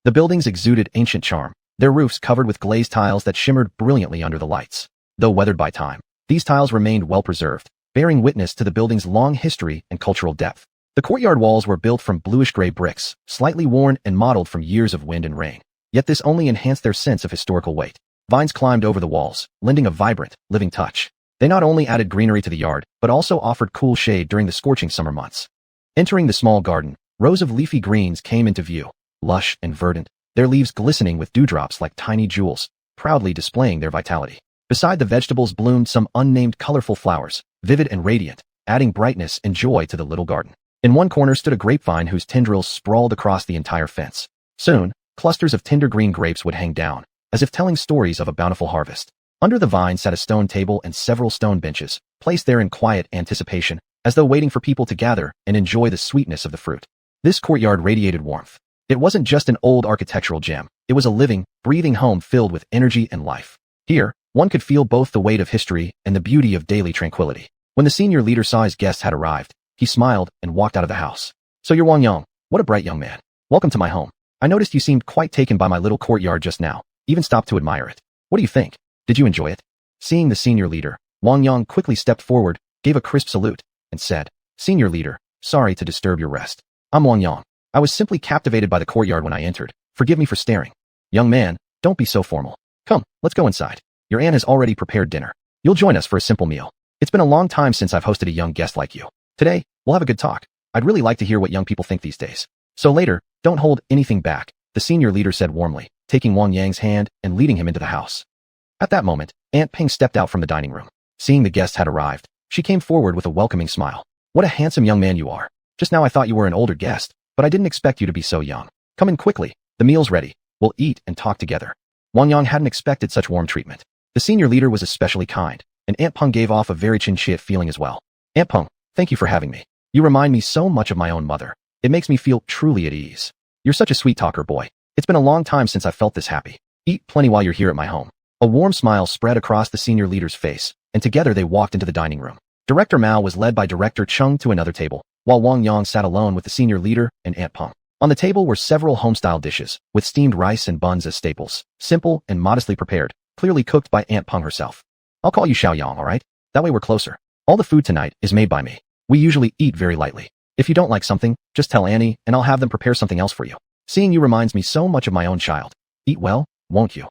The buildings exuded ancient charm, their roofs covered with glazed tiles that shimmered brilliantly under the lights. Though weathered by time, these tiles remained well preserved, bearing witness to the building's long history and cultural depth. The courtyard walls were built from bluish-gray bricks, slightly worn and mottled from years of wind and rain. Yet this only enhanced their sense of historical weight. Vines climbed over the walls, lending a vibrant, living touch. They not only added greenery to the yard, but also offered cool shade during the scorching summer months. Entering the small garden, rows of leafy greens came into view, lush and verdant, their leaves glistening with dewdrops like tiny jewels, proudly displaying their vitality. Beside the vegetables bloomed some unnamed colorful flowers, vivid and radiant, adding brightness and joy to the little garden. In one corner stood a grapevine whose tendrils sprawled across the entire fence. Soon, clusters of tender green grapes would hang down, as if telling stories of a bountiful harvest. Under the vine sat a stone table and several stone benches, placed there in quiet anticipation, as though waiting for people to gather and enjoy the sweetness of the fruit. This courtyard radiated warmth. It wasn't just an old architectural gem, it was a living, breathing home filled with energy and life. Here, one could feel both the weight of history and the beauty of daily tranquility. When the senior leader saw his guests had arrived, he smiled and walked out of the house. So you're Wang Yang. What a bright young man. Welcome to my home. I noticed you seemed quite taken by my little courtyard just now, even stopped to admire it. What do you think? Did you enjoy it? Seeing the senior leader, Wang Yang quickly stepped forward, gave a crisp salute, and said, Senior leader, sorry to disturb your rest. I'm Wang Yang. I was simply captivated by the courtyard when I entered. Forgive me for staring. Young man, don't be so formal. Come, let's go inside. Your aunt has already prepared dinner. You'll join us for a simple meal. It's been a long time since I've hosted a young guest like you. Today, we'll have a good talk. I'd really like to hear what young people think these days. So later, don't hold anything back, the senior leader said warmly, taking Wang Yang's hand and leading him into the house. At that moment, Aunt Ping stepped out from the dining room. Seeing the guests had arrived, she came forward with a welcoming smile. What a handsome young man you are. Just now I thought you were an older guest, but I didn't expect you to be so young. Come in quickly. The meal's ready. We'll eat and talk together. Wang Yang hadn't expected such warm treatment. The senior leader was especially kind, and Aunt Peng gave off a very chin-chiet feeling as well. Aunt Peng, thank you for having me. You remind me so much of my own mother. It makes me feel truly at ease. You're such a sweet talker, boy. It's been a long time since I felt this happy. Eat plenty while you're here at my home. A warm smile spread across the senior leader's face, and together they walked into the dining room. Director Mao was led by Director Chung to another table, while Wang Yang sat alone with the senior leader and Aunt Peng. On the table were several home-style dishes, with steamed rice and buns as staples, simple and modestly prepared, clearly cooked by Aunt Peng herself. I'll call you xiuxian, alright? That way we're closer. All the food tonight is made by me. We usually eat very lightly. If you don't like something, just tell Annie and I'll have them prepare something else for you. Seeing you reminds me so much of my own child. Eat well, won't you?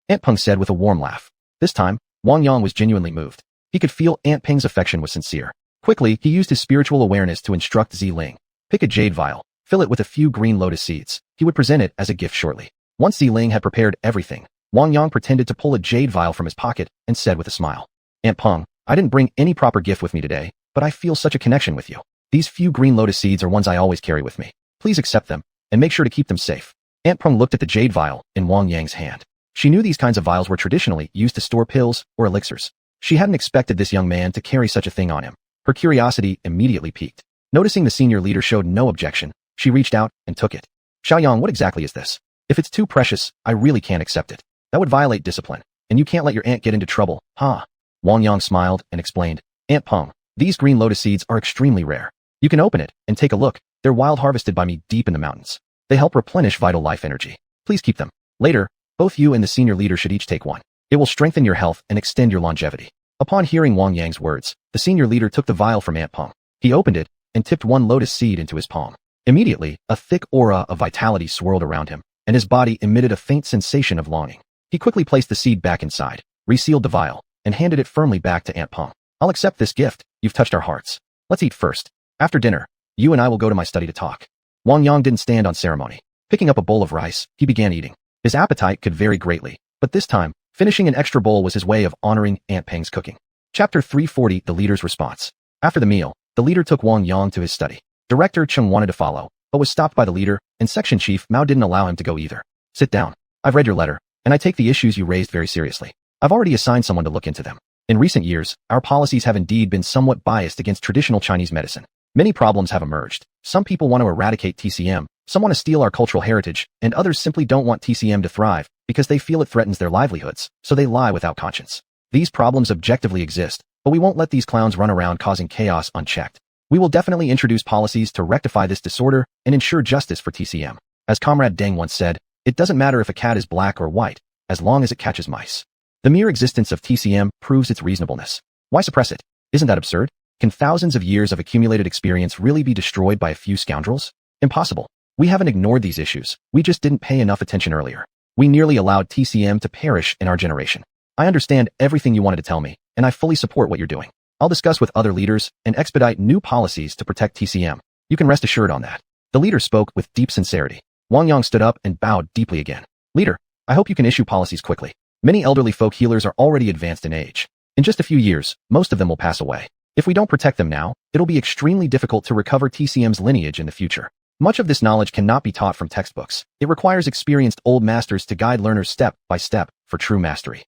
Aunt Peng said with a warm laugh. This time, Wang Yang was genuinely moved. He could feel Aunt Peng's affection was sincere. Quickly, he used his spiritual awareness to instruct Ziling. Pick a jade vial, fill it with a few green lotus seeds. He would present it as a gift shortly. Once Ziling had prepared everything, Wang Yang pretended to pull a jade vial from his pocket and said with a smile, Aunt Peng, I didn't bring any proper gift with me today, but I feel such a connection with you. These few green lotus seeds are ones I always carry with me. Please accept them, and make sure to keep them safe. Aunt Peng looked at the jade vial in Wang Yang's hand. She knew these kinds of vials were traditionally used to store pills or elixirs. She hadn't expected this young man to carry such a thing on him. Her curiosity immediately piqued. Noticing the senior leader showed no objection, she reached out and took it. Xiaoyang, what exactly is this? If it's too precious, I really can't accept it. That would violate discipline, and you can't let your aunt get into trouble, huh? Wang Yang smiled and explained, Aunt Peng, these green lotus seeds are extremely rare. You can open it and take a look. They're wild harvested by me deep in the mountains. They help replenish vital life energy. Please keep them. Later, both you and the senior leader should each take one. It will strengthen your health and extend your longevity. Upon hearing Wang Yang's words, the senior leader took the vial from Aunt Peng. He opened it and tipped one lotus seed into his palm. Immediately, a thick aura of vitality swirled around him, and his body emitted a faint sensation of longing. He quickly placed the seed back inside, resealed the vial, and handed it firmly back to Aunt Peng. I'll accept this gift. You've touched our hearts. Let's eat first. After dinner, you and I will go to my study to talk. Wang Yang didn't stand on ceremony. Picking up a bowl of rice, he began eating. His appetite could vary greatly, but this time, finishing an extra bowl was his way of honoring Aunt Peng's cooking. Chapter 340, The Leader's Response. After the meal, the leader took Wang Yang to his study. Director Cheng wanted to follow, but was stopped by the leader, and Section Chief Mao didn't allow him to go either. Sit down. I've read your letter, and I take the issues you raised very seriously. I've already assigned someone to look into them. In recent years, our policies have indeed been somewhat biased against traditional Chinese medicine. Many problems have emerged. Some people want to eradicate TCM, some want to steal our cultural heritage, and others simply don't want TCM to thrive because they feel it threatens their livelihoods, so they lie without conscience. These problems objectively exist, but we won't let these clowns run around causing chaos unchecked. We will definitely introduce policies to rectify this disorder and ensure justice for TCM. As Comrade Deng once said, it doesn't matter if a cat is black or white, as long as it catches mice. The mere existence of TCM proves its reasonableness. Why suppress it? Isn't that absurd? Can thousands of years of accumulated experience really be destroyed by a few scoundrels? Impossible. We haven't ignored these issues, we just didn't pay enough attention earlier. We nearly allowed TCM to perish in our generation. I understand everything you wanted to tell me, and I fully support what you're doing. I'll discuss with other leaders and expedite new policies to protect TCM. You can rest assured on that. The leader spoke with deep sincerity. Wang Yang stood up and bowed deeply again. Leader, I hope you can issue policies quickly. Many elderly folk healers are already advanced in age. In just a few years, most of them will pass away. If we don't protect them now, it'll be extremely difficult to recover TCM's lineage in the future. Much of this knowledge cannot be taught from textbooks. It requires experienced old masters to guide learners step by step for true mastery.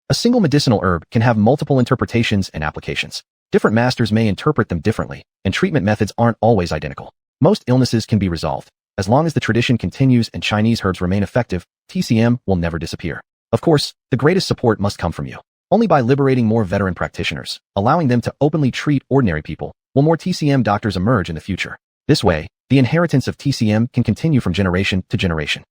A single medicinal herb can have multiple interpretations and applications. Different masters may interpret them differently, and treatment methods aren't always identical. Most illnesses can be resolved. As long as the tradition continues and Chinese herbs remain effective, TCM will never disappear. Of course, the greatest support must come from you. Only by liberating more veteran practitioners, allowing them to openly treat ordinary people, will more TCM doctors emerge in the future. This way, the inheritance of TCM can continue from generation to generation.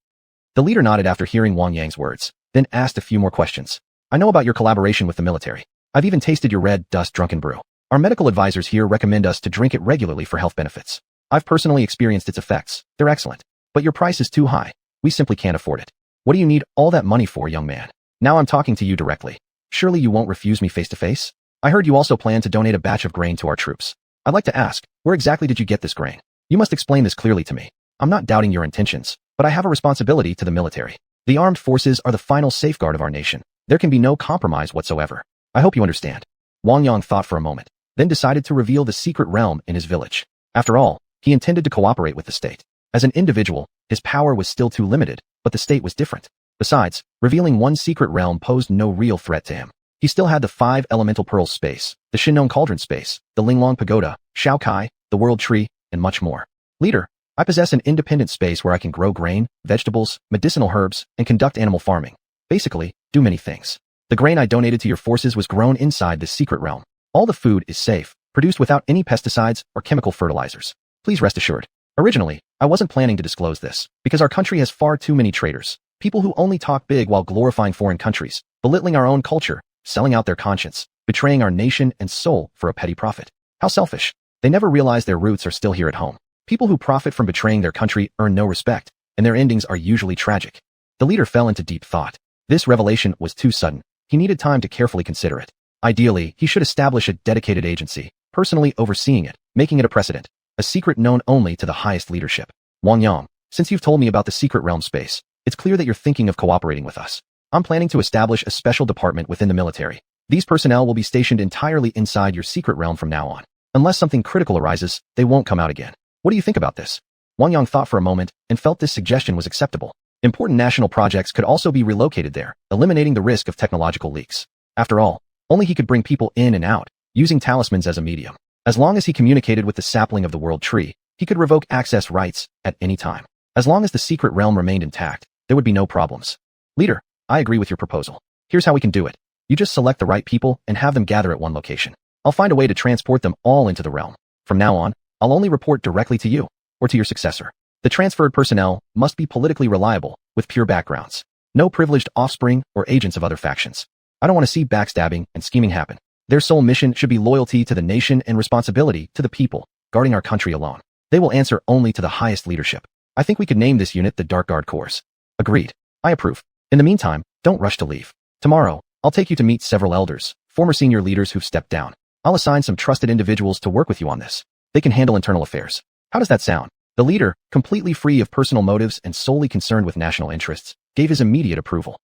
The leader nodded after hearing Wang Yang's words, then asked a few more questions. I know about your collaboration with the military. I've even tasted your red dust drunken brew. Our medical advisors here recommend us to drink it regularly for health benefits. I've personally experienced its effects. They're excellent. But your price is too high. We simply can't afford it. What do you need all that money for, young man? Now I'm talking to you directly. Surely you won't refuse me face to face? I heard you also plan to donate a batch of grain to our troops. I'd like to ask, where exactly did you get this grain? You must explain this clearly to me. I'm not doubting your intentions, but I have a responsibility to the military. The armed forces are the final safeguard of our nation. There can be no compromise whatsoever. I hope you understand. Wang Yang thought for a moment, then decided to reveal the secret realm in his village. After all, he intended to cooperate with the state. As an individual, his power was still too limited, but the state was different. Besides, revealing one secret realm posed no real threat to him. He still had the 5 elemental pearls space, the Shinnong Cauldron space, the Linglong Pagoda, Shao Kai, the World Tree, and much more. Leader, I possess an independent space where I can grow grain, vegetables, medicinal herbs, and conduct animal farming. Basically, do many things. The grain I donated to your forces was grown inside this secret realm. All the food is safe, produced without any pesticides or chemical fertilizers. Please rest assured. Originally, I wasn't planning to disclose this, because our country has far too many traitors. People who only talk big while glorifying foreign countries, belittling our own culture, selling out their conscience, betraying our nation and soul for a petty profit. How selfish. They never realize their roots are still here at home. People who profit from betraying their country earn no respect, and their endings are usually tragic. The leader fell into deep thought. This revelation was too sudden. He needed time to carefully consider it. Ideally, he should establish a dedicated agency, personally overseeing it, making it a precedent, a secret known only to the highest leadership. Wang Yang, since you've told me about the secret realm space, it's clear that you're thinking of cooperating with us. I'm planning to establish a special department within the military. These personnel will be stationed entirely inside your secret realm from now on. Unless something critical arises, they won't come out again. What do you think about this? Wang Yang thought for a moment and felt this suggestion was acceptable. Important national projects could also be relocated there, eliminating the risk of technological leaks. After all, only he could bring people in and out, using talismans as a medium. As long as he communicated with the sapling of the World Tree, he could revoke access rights at any time. As long as the secret realm remained intact, there would be no problems. Leader, I agree with your proposal. Here's how we can do it. You just select the right people and have them gather at one location. I'll find a way to transport them all into the realm. From now on, I'll only report directly to you, or to your successor. The transferred personnel must be politically reliable, with pure backgrounds. No privileged offspring or agents of other factions. I don't want to see backstabbing and scheming happen. Their sole mission should be loyalty to the nation and responsibility to the people, guarding our country alone. They will answer only to the highest leadership. I think we could name this unit the Dark Guard Corps. Agreed. I approve. In the meantime, don't rush to leave. Tomorrow, I'll take you to meet several elders, former senior leaders who've stepped down. I'll assign some trusted individuals to work with you on this. They can handle internal affairs. How does that sound? The leader, completely free of personal motives and solely concerned with national interests, gave his immediate approval.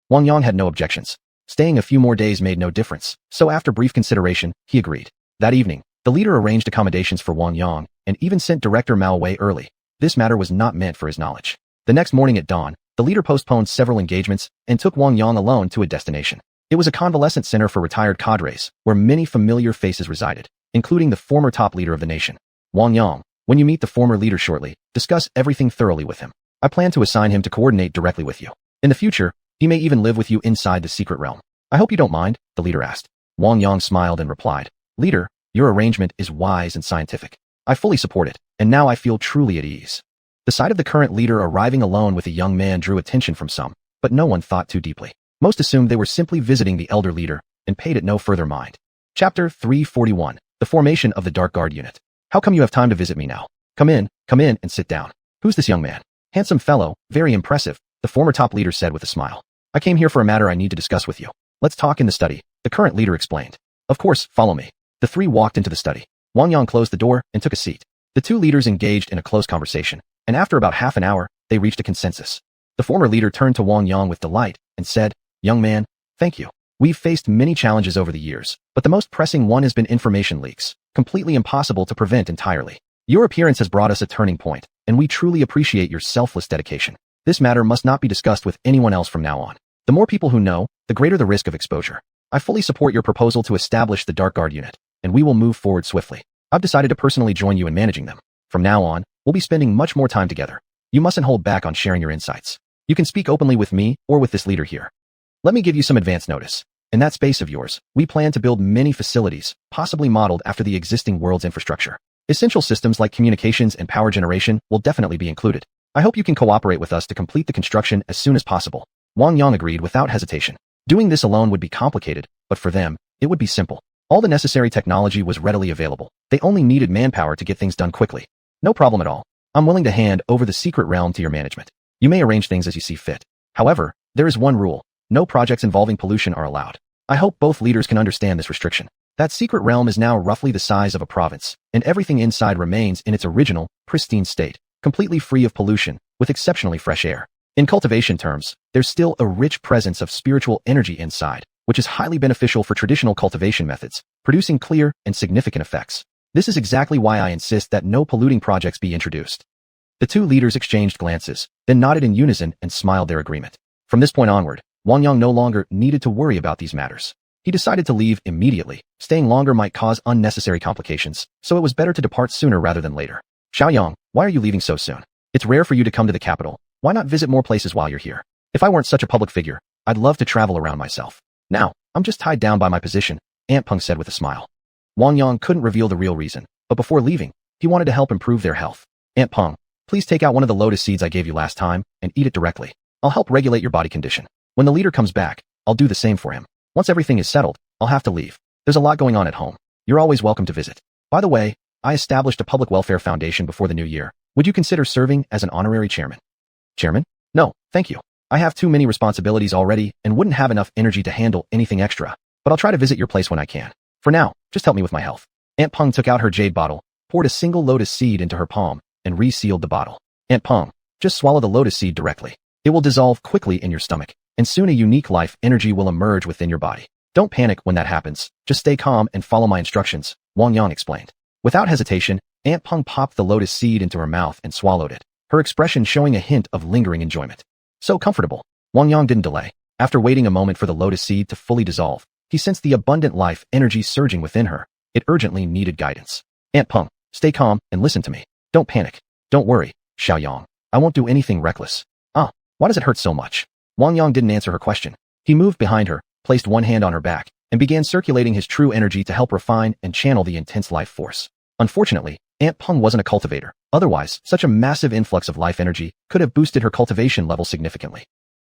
Wang Yang had no objections. Staying a few more days made no difference, so after brief consideration, he agreed. That evening, the leader arranged accommodations for Wang Yang and even sent Director Mao away early. This matter was not meant for his knowledge. The next morning at dawn, the leader postponed several engagements and took Wang Yang alone to a destination. It was a convalescent center for retired cadres, where many familiar faces resided, including the former top leader of the nation. Wang Yang, when you meet the former leader shortly, discuss everything thoroughly with him. I plan to assign him to coordinate directly with you. In the future, he may even live with you inside the secret realm. I hope you don't mind, the leader asked. Wang Yang smiled and replied, Leader, your arrangement is wise and scientific. I fully support it, and now I feel truly at ease. The sight of the current leader arriving alone with a young man drew attention from some, but no one thought too deeply. Most assumed they were simply visiting the elder leader and paid it no further mind. Chapter 341. The formation of the Dark Guard unit. How come you have time to visit me now? Come in and sit down. Who's this young man? Handsome fellow, very impressive, the former top leader said with a smile. I came here for a matter I need to discuss with you. Let's talk in the study, the current leader explained. Of course, follow me. The three walked into the study. Wang Yang closed the door and took a seat. The two leaders engaged in a close conversation, and after about half an hour, they reached a consensus. The former leader turned to Wang Yang with delight and said, Young man, thank you. We've faced many challenges over the years, but the most pressing one has been information leaks, completely impossible to prevent entirely. Your appearance has brought us a turning point, and we truly appreciate your selfless dedication. This matter must not be discussed with anyone else from now on. The more people who know, the greater the risk of exposure. I fully support your proposal to establish the Dark Guard unit, and we will move forward swiftly. I've decided to personally join you in managing them. From now on, we'll be spending much more time together. You mustn't hold back on sharing your insights. You can speak openly with me or with this leader here. Let me give you some advance notice. In that space of yours, we plan to build many facilities, possibly modeled after the existing world's infrastructure. Essential systems like communications and power generation will definitely be included. I hope you can cooperate with us to complete the construction as soon as possible. Wang Yang agreed without hesitation. Doing this alone would be complicated, but for them, it would be simple. All the necessary technology was readily available. They only needed manpower to get things done quickly. No problem at all. I'm willing to hand over the secret realm to your management. You may arrange things as you see fit. However, there is one rule. No projects involving pollution are allowed. I hope both leaders can understand this restriction. That secret realm is now roughly the size of a province, and everything inside remains in its original, pristine state, completely free of pollution, with exceptionally fresh air. In cultivation terms, there's still a rich presence of spiritual energy inside, which is highly beneficial for traditional cultivation methods, producing clear and significant effects. This is exactly why I insist that no polluting projects be introduced. The two leaders exchanged glances, then nodded in unison and smiled their agreement. From this point onward, Wang Yang no longer needed to worry about these matters. He decided to leave immediately. Staying longer might cause unnecessary complications, so it was better to depart sooner rather than later. Xiaoyang, why are you leaving so soon? It's rare for you to come to the capital. Why not visit more places while you're here? If I weren't such a public figure, I'd love to travel around myself. Now, I'm just tied down by my position, Aunt Peng said with a smile. Wang Yang couldn't reveal the real reason, but before leaving, he wanted to help improve their health. Aunt Peng, please take out one of the lotus seeds I gave you last time and eat it directly. I'll help regulate your body condition. When the leader comes back, I'll do the same for him. Once everything is settled, I'll have to leave. There's a lot going on at home. You're always welcome to visit. By the way, I established a public welfare foundation before the new year. Would you consider serving as an honorary chairman? Chairman? No, thank you. I have too many responsibilities already and wouldn't have enough energy to handle anything extra, but I'll try to visit your place when I can. For now, just help me with my health. Aunt Peng took out her jade bottle, poured a single lotus seed into her palm, and resealed the bottle. Aunt Peng, just swallow the lotus seed directly. It will dissolve quickly in your stomach, and soon a unique life energy will emerge within your body. Don't panic when that happens. Just stay calm and follow my instructions, Wang Yang explained. Without hesitation, Aunt Peng popped the lotus seed into her mouth and swallowed it, her expression showing a hint of lingering enjoyment. So comfortable. Wang Yang didn't delay. After waiting a moment for the lotus seed to fully dissolve, he sensed the abundant life energy surging within her. It urgently needed guidance. Aunt Peng, stay calm and listen to me. Don't panic. Don't worry, Xiaoyang. I won't do anything reckless. Why does it hurt so much? Wang Yang didn't answer her question. He moved behind her, placed one hand on her back, and began circulating his true energy to help refine and channel the intense life force. Unfortunately, Aunt Peng wasn't a cultivator. Otherwise, such a massive influx of life energy could have boosted her cultivation level significantly.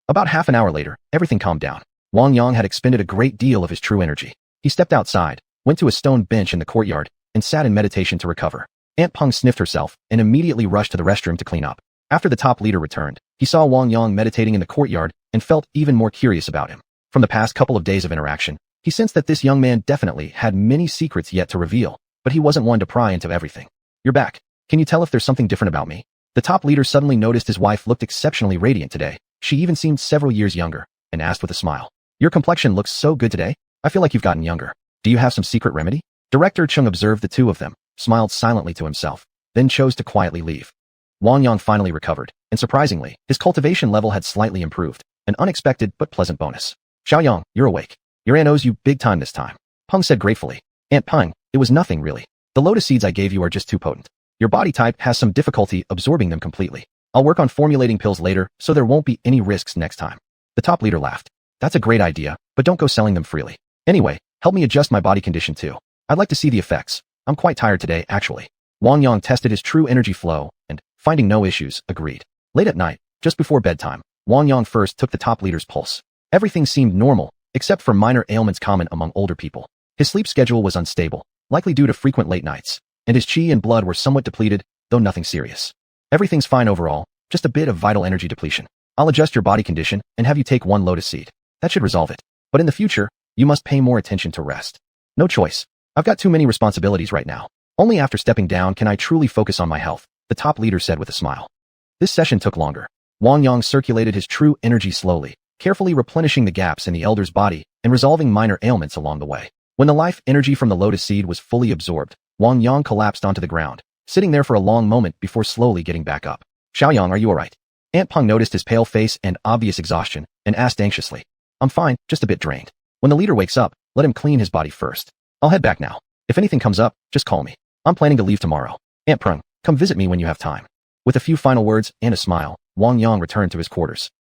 About half an hour later, everything calmed down. Wang Yang had expended a great deal of his true energy. He stepped outside, went to a stone bench in the courtyard, and sat in meditation to recover. Aunt Peng sniffed herself and immediately rushed to the restroom to clean up. After the top leader returned, he saw Wang Yang meditating in the courtyard and felt even more curious about him. From the past couple of days of interaction, he sensed that this young man definitely had many secrets yet to reveal, but he wasn't one to pry into everything. You're back. Can you tell if there's something different about me? The top leader suddenly noticed his wife looked exceptionally radiant today. She even seemed several years younger, and asked with a smile. Your complexion looks so good today. I feel like you've gotten younger. Do you have some secret remedy? Director Chung observed the two of them, smiled silently to himself, then chose to quietly leave. Wang Yang finally recovered, and surprisingly, his cultivation level had slightly improved, an unexpected but pleasant bonus. Xiaoyang, you're awake. Your aunt owes you big time this time. Peng said gratefully. Aunt Peng, it was nothing really. The lotus seeds I gave you are just too potent. Your body type has some difficulty absorbing them completely. I'll work on formulating pills later so there won't be any risks next time. The top leader laughed. That's a great idea, but don't go selling them freely. Anyway, help me adjust my body condition too. I'd like to see the effects. I'm quite tired today, actually. Wang Yang tested his true energy flow and, finding no issues, agreed. Late at night, just before bedtime, Wang Yang first took the top leader's pulse. Everything seemed normal, except for minor ailments common among older people. His sleep schedule was unstable, likely due to frequent late nights, and his qi and blood were somewhat depleted, though nothing serious. Everything's fine overall, just a bit of vital energy depletion. I'll adjust your body condition and have you take one lotus seed. That should resolve it. But in the future, you must pay more attention to rest. No choice. I've got too many responsibilities right now. Only after stepping down can I truly focus on my health, the top leader said with a smile. This session took longer. Wang Yang circulated his true energy slowly, carefully replenishing the gaps in the elder's body and resolving minor ailments along the way. When the life energy from the lotus seed was fully absorbed, Wang Yang collapsed onto the ground, sitting there for a long moment before slowly getting back up. Xiaoyang, are you alright? Aunt Peng noticed his pale face and obvious exhaustion and asked anxiously. I'm fine, just a bit drained. When the leader wakes up, let him clean his body first. I'll head back now. If anything comes up, just call me. I'm planning to leave tomorrow. Aunt Peng, come visit me when you have time. With a few final words and a smile, Wang Yang returned to his quarters.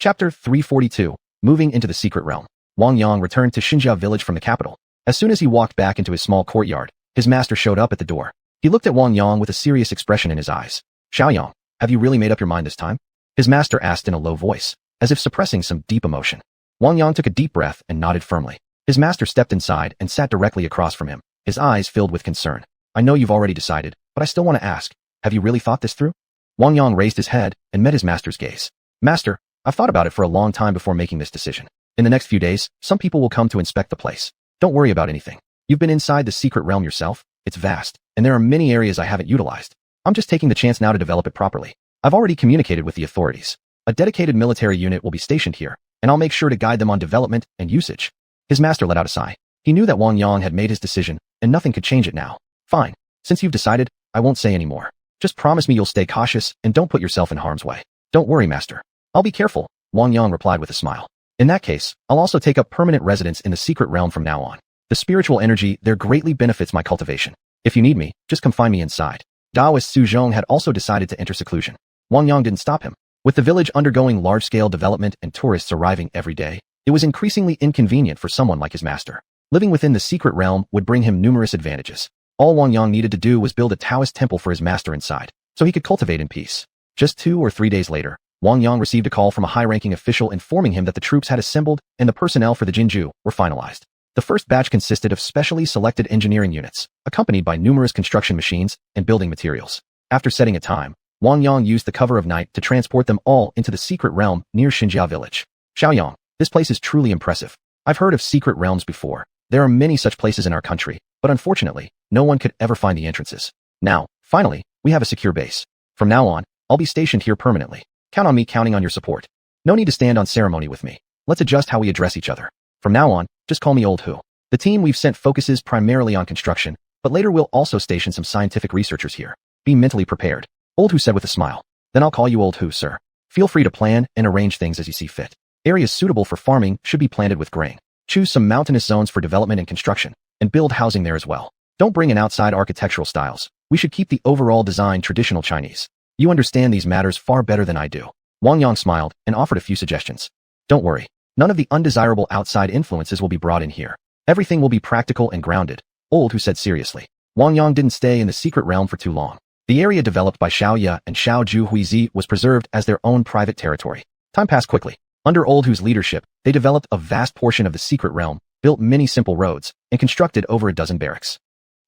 Chapter 342. Moving into the secret realm. Wang Yang returned to Xinjia village from the capital. As soon as he walked back into his small courtyard, his master showed up at the door. He looked at Wang Yang with a serious expression in his eyes. Xiaoyang, have you really made up your mind this time? His master asked in a low voice, as if suppressing some deep emotion. Wang Yang took a deep breath and nodded firmly. His master stepped inside and sat directly across from him, his eyes filled with concern. I know you've already decided, but I still want to ask, have you really thought this through? Wang Yang raised his head and met his master's gaze. Master, I've thought about it for a long time before making this decision. In the next few days, some people will come to inspect the place. Don't worry about anything. You've been inside the secret realm yourself. It's vast, and there are many areas I haven't utilized. I'm just taking the chance now to develop it properly. I've already communicated with the authorities. A dedicated military unit will be stationed here, and I'll make sure to guide them on development and usage. His master let out a sigh. He knew that Wang Yang had made his decision, and nothing could change it now. Fine. Since you've decided, I won't say any more. Just promise me you'll stay cautious and don't put yourself in harm's way. Don't worry, master. I'll be careful, Wang Yang replied with a smile. In that case, I'll also take up permanent residence in the secret realm from now on. The spiritual energy there greatly benefits my cultivation. If you need me, just come find me inside. Taoist Su Zhong had also decided to enter seclusion. Wang Yang didn't stop him. With the village undergoing large-scale development and tourists arriving every day, it was increasingly inconvenient for someone like his master. Living within the secret realm would bring him numerous advantages. All Wang Yang needed to do was build a Taoist temple for his master inside, so he could cultivate in peace. Just 2 or 3 days later, Wang Yang received a call from a high-ranking official informing him that the troops had assembled and the personnel for the Jinju were finalized. The first batch consisted of specially selected engineering units, accompanied by numerous construction machines and building materials. After setting a time, Wang Yang used the cover of night to transport them all into the secret realm near Xinjia village. Xiaoyang, this place is truly impressive. I've heard of secret realms before. There are many such places in our country, but unfortunately, no one could ever find the entrances. Now, finally, we have a secure base. From now on, I'll be stationed here permanently. Count on me counting on your support. No need to stand on ceremony with me. Let's adjust how we address each other. From now on, just call me Old Hu. The team we've sent focuses primarily on construction, but later we'll also station some scientific researchers here. Be mentally prepared. Old Hu said with a smile. Then I'll call you Old Hu, sir. Feel free to plan and arrange things as you see fit. Areas suitable for farming should be planted with grain. Choose some mountainous zones for development and construction, and build housing there as well. Don't bring in outside architectural styles. We should keep the overall design traditional Chinese. You understand these matters far better than I do. Wang Yang smiled and offered a few suggestions. Don't worry. None of the undesirable outside influences will be brought in here. Everything will be practical and grounded, Old Hu said seriously. Wang Yang didn't stay in the secret realm for too long. The area developed by Xiaoya and Xiaoju Huizi was preserved as their own private territory. Time passed quickly. Under Old Hu's leadership, they developed a vast portion of the secret realm, built many simple roads, and constructed over a dozen barracks.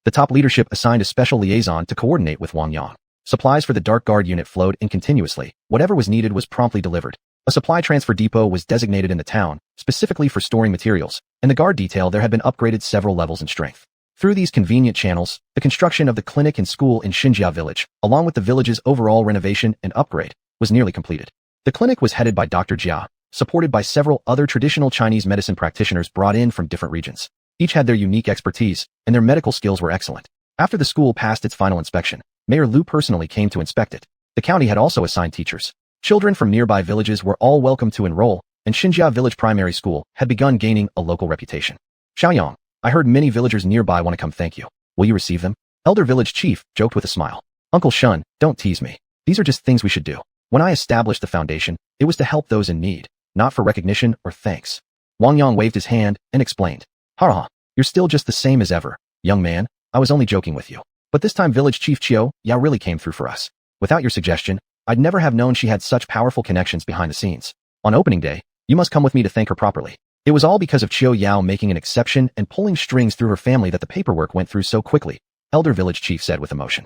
The top leadership assigned a special liaison to coordinate with Wang Yang. Supplies for the Dark Guard unit flowed in continuously. Whatever was needed was promptly delivered. A supply transfer depot was designated in the town, specifically for storing materials, and the guard detail there had been upgraded several levels in strength. Through these convenient channels, the construction of the clinic and school in Xinjia village, along with the village's overall renovation and upgrade, was nearly completed. The clinic was headed by Dr. Jia, supported by several other traditional Chinese medicine practitioners brought in from different regions. Each had their unique expertise, and their medical skills were excellent. After the school passed its final inspection, Mayor Liu personally came to inspect it. The county had also assigned teachers. Children from nearby villages were all welcome to enroll, and Xinjia Village Primary School had begun gaining a local reputation. Xiaoyang, I heard many villagers nearby want to come thank you. Will you receive them? Elder village chief joked with a smile. Uncle Shun, don't tease me. These are just things we should do. When I established the foundation, it was to help those in need, not for recognition or thanks. Wang Yang waved his hand and explained. Ha, you're still just the same as ever, young man. I was only joking with you. But this time village chief Qiu Yao really came through for us. Without your suggestion, I'd never have known she had such powerful connections behind the scenes. On opening day, you must come with me to thank her properly. It was all because of Qiu Yao making an exception and pulling strings through her family that the paperwork went through so quickly, elder village chief said with emotion.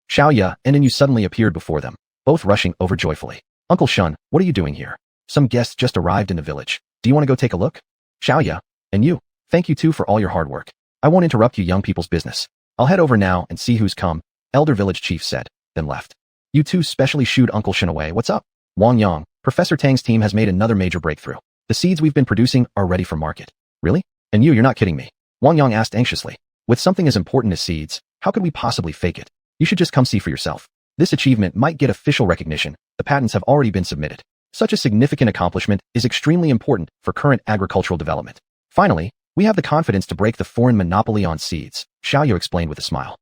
Xiaoya and Yu suddenly appeared before them, both rushing over joyfully. Uncle Shun, what are you doing here? Some guests just arrived in the village. Do you want to go take a look? Xiaoya, and you, thank you too for all your hard work. I won't interrupt you young people's business. I'll head over now and see who's come, elder village chief said, then left. You two specially shooed Uncle Shun away. What's up? Wang Yang, Professor Tang's team has made another major breakthrough. The seeds we've been producing are ready for market. Really? And you're not kidding me? Wang Yang asked anxiously. With something as important as seeds, how could we possibly fake it? You should just come see for yourself. This achievement might get official recognition. The patents have already been submitted. Such a significant accomplishment is extremely important for current agricultural development. Finally, we have the confidence to break the foreign monopoly on seeds, Xiaoyu explained with a smile.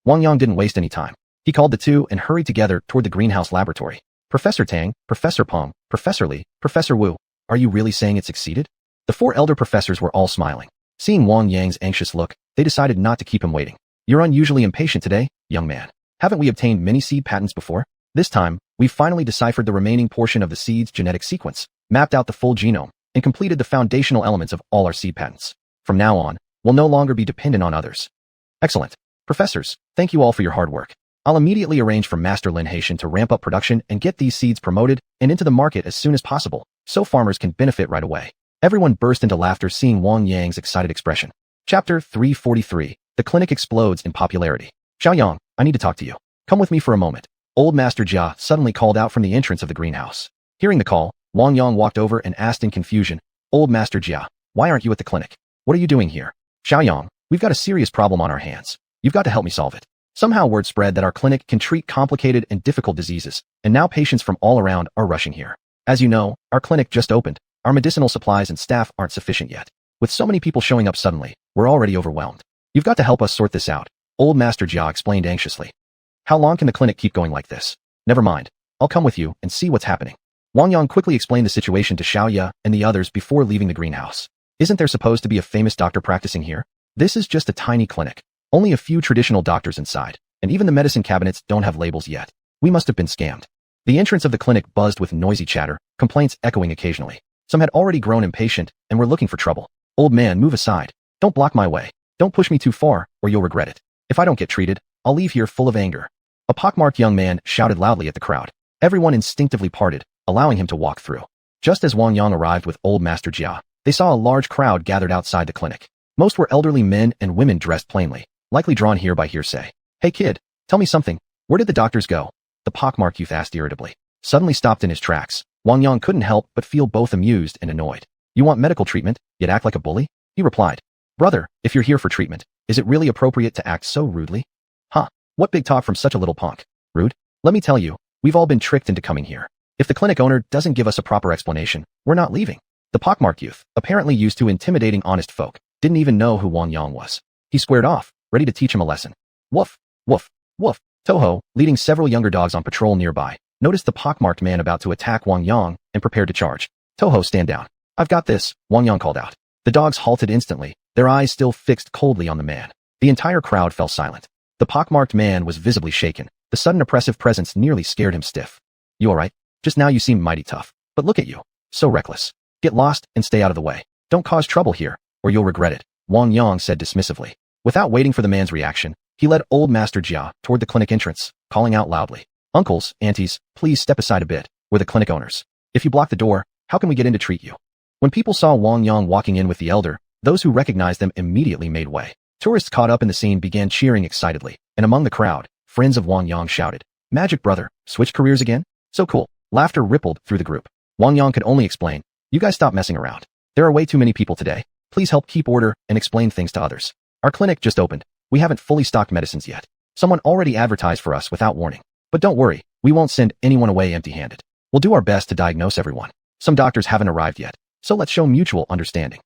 Wang Yang didn't waste any time. He called the two and hurried together toward the greenhouse laboratory. Professor Tang, Professor Peng, Professor Li, Professor Wu, are you really saying it succeeded? The four elder professors were all smiling. Seeing Wang Yang's anxious look, they decided not to keep him waiting. You're unusually impatient today, young man. Haven't we obtained many seed patents before? This time, we've finally deciphered the remaining portion of the seed's genetic sequence, mapped out the full genome, and completed the foundational elements of all our seed patents. From now on, we'll no longer be dependent on others. Excellent. Professors, thank you all for your hard work. I'll immediately arrange for Master Lin Haitian to ramp up production and get these seeds promoted and into the market as soon as possible, so farmers can benefit right away. Everyone burst into laughter seeing Wang Yang's excited expression. Chapter 343. The clinic explodes in popularity. Xiaoyang, I need to talk to you. Come with me for a moment. Old Master Jia suddenly called out from the entrance of the greenhouse. Hearing the call, Wang Yang walked over and asked in confusion, Old Master Jia, why aren't you at the clinic? What are you doing here? Xiaoyang, we've got a serious problem on our hands. You've got to help me solve it. Somehow word spread that our clinic can treat complicated and difficult diseases, and now patients from all around are rushing here. As you know, our clinic just opened. Our medicinal supplies and staff aren't sufficient yet. With so many people showing up suddenly, we're already overwhelmed. You've got to help us sort this out, Old Master Jia explained anxiously. How long can the clinic keep going like this? Never mind. I'll come with you and see what's happening. Wang Yang quickly explained the situation to Xiaoya and the others before leaving the greenhouse. Isn't there supposed to be a famous doctor practicing here? This is just a tiny clinic. Only a few traditional doctors inside, and even the medicine cabinets don't have labels yet. We must have been scammed. The entrance of the clinic buzzed with noisy chatter, complaints echoing occasionally. Some had already grown impatient and were looking for trouble. Old man, move aside. Don't block my way. Don't push me too far, or you'll regret it. If I don't get treated, I'll leave here full of anger. A pockmarked young man shouted loudly at the crowd. Everyone instinctively parted, allowing him to walk through. Just as Wang Yang arrived with Old Master Jia, they saw a large crowd gathered outside the clinic. Most were elderly men and women dressed plainly, likely drawn here by hearsay. Hey kid, tell me something. Where did the doctors go? The pockmarked youth asked irritably. Suddenly stopped in his tracks, Wang Yang couldn't help but feel both amused and annoyed. You want medical treatment, yet act like a bully? He replied. Brother, if you're here for treatment, is it really appropriate to act so rudely? Huh, what big talk from such a little punk? Rude? Let me tell you, we've all been tricked into coming here. If the clinic owner doesn't give us a proper explanation, we're not leaving. The pockmarked youth, apparently used to intimidating honest folk, didn't even know who Wang Yang was. He squared off, ready to teach him a lesson. Woof, woof, woof. Toho, leading several younger dogs on patrol nearby, noticed the pockmarked man about to attack Wang Yang and prepared to charge. Toho, stand down. I've got this, Wang Yang called out. The dogs halted instantly, their eyes still fixed coldly on the man. The entire crowd fell silent. The pockmarked man was visibly shaken. The sudden oppressive presence nearly scared him stiff. You alright? Just now you seem mighty tough. But look at you. So reckless. Get lost and stay out of the way. Don't cause trouble here, or you'll regret it, Wang Yang said dismissively. Without waiting for the man's reaction, he led Old Master Jia toward the clinic entrance, calling out loudly. Uncles, aunties, please step aside a bit. We're the clinic owners. If you block the door, how can we get in to treat you? When people saw Wang Yang walking in with the elder, those who recognized them immediately made way. Tourists caught up in the scene began cheering excitedly, and among the crowd, friends of Wang Yang shouted, Magic brother, switch careers again? So cool. Laughter rippled through the group. Wang Yang could only explain, You guys stop messing around. There are way too many people today. Please help keep order and explain things to others. Our clinic just opened. We haven't fully stocked medicines yet. Someone already advertised for us without warning. But don't worry, we won't send anyone away empty-handed. We'll do our best to diagnose everyone. Some doctors haven't arrived yet, so let's show mutual understanding.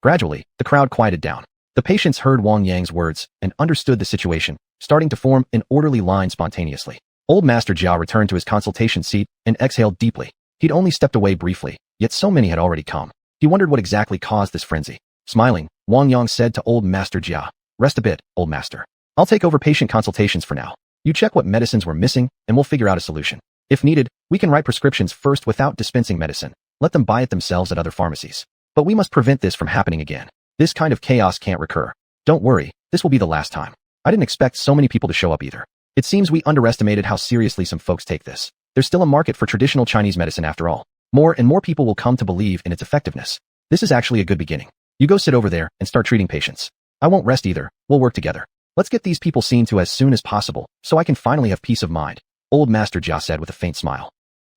Gradually, the crowd quieted down. The patients heard Wang Yang's words and understood the situation, starting to form an orderly line spontaneously. Old Master Jiao returned to his consultation seat and exhaled deeply. He'd only stepped away briefly, yet so many had already come. He wondered what exactly caused this frenzy. Smiling, Wang Yang said to Old Master Jiao, "Rest a bit, Old Master. I'll take over patient consultations for now. You check what medicines were missing, and we'll figure out a solution. If needed, we can write prescriptions first without dispensing medicine. Let them buy it themselves at other pharmacies. But we must prevent this from happening again. This kind of chaos can't recur. Don't worry, this will be the last time." I didn't expect so many people to show up either. It seems we underestimated how seriously some folks take this. There's still a market for traditional Chinese medicine after all. More and more people will come to believe in its effectiveness. This is actually a good beginning. You go sit over there and start treating patients. I won't rest either. We'll work together. Let's get these people seen to as soon as possible, so I can finally have peace of mind, Old Master Jia said with a faint smile.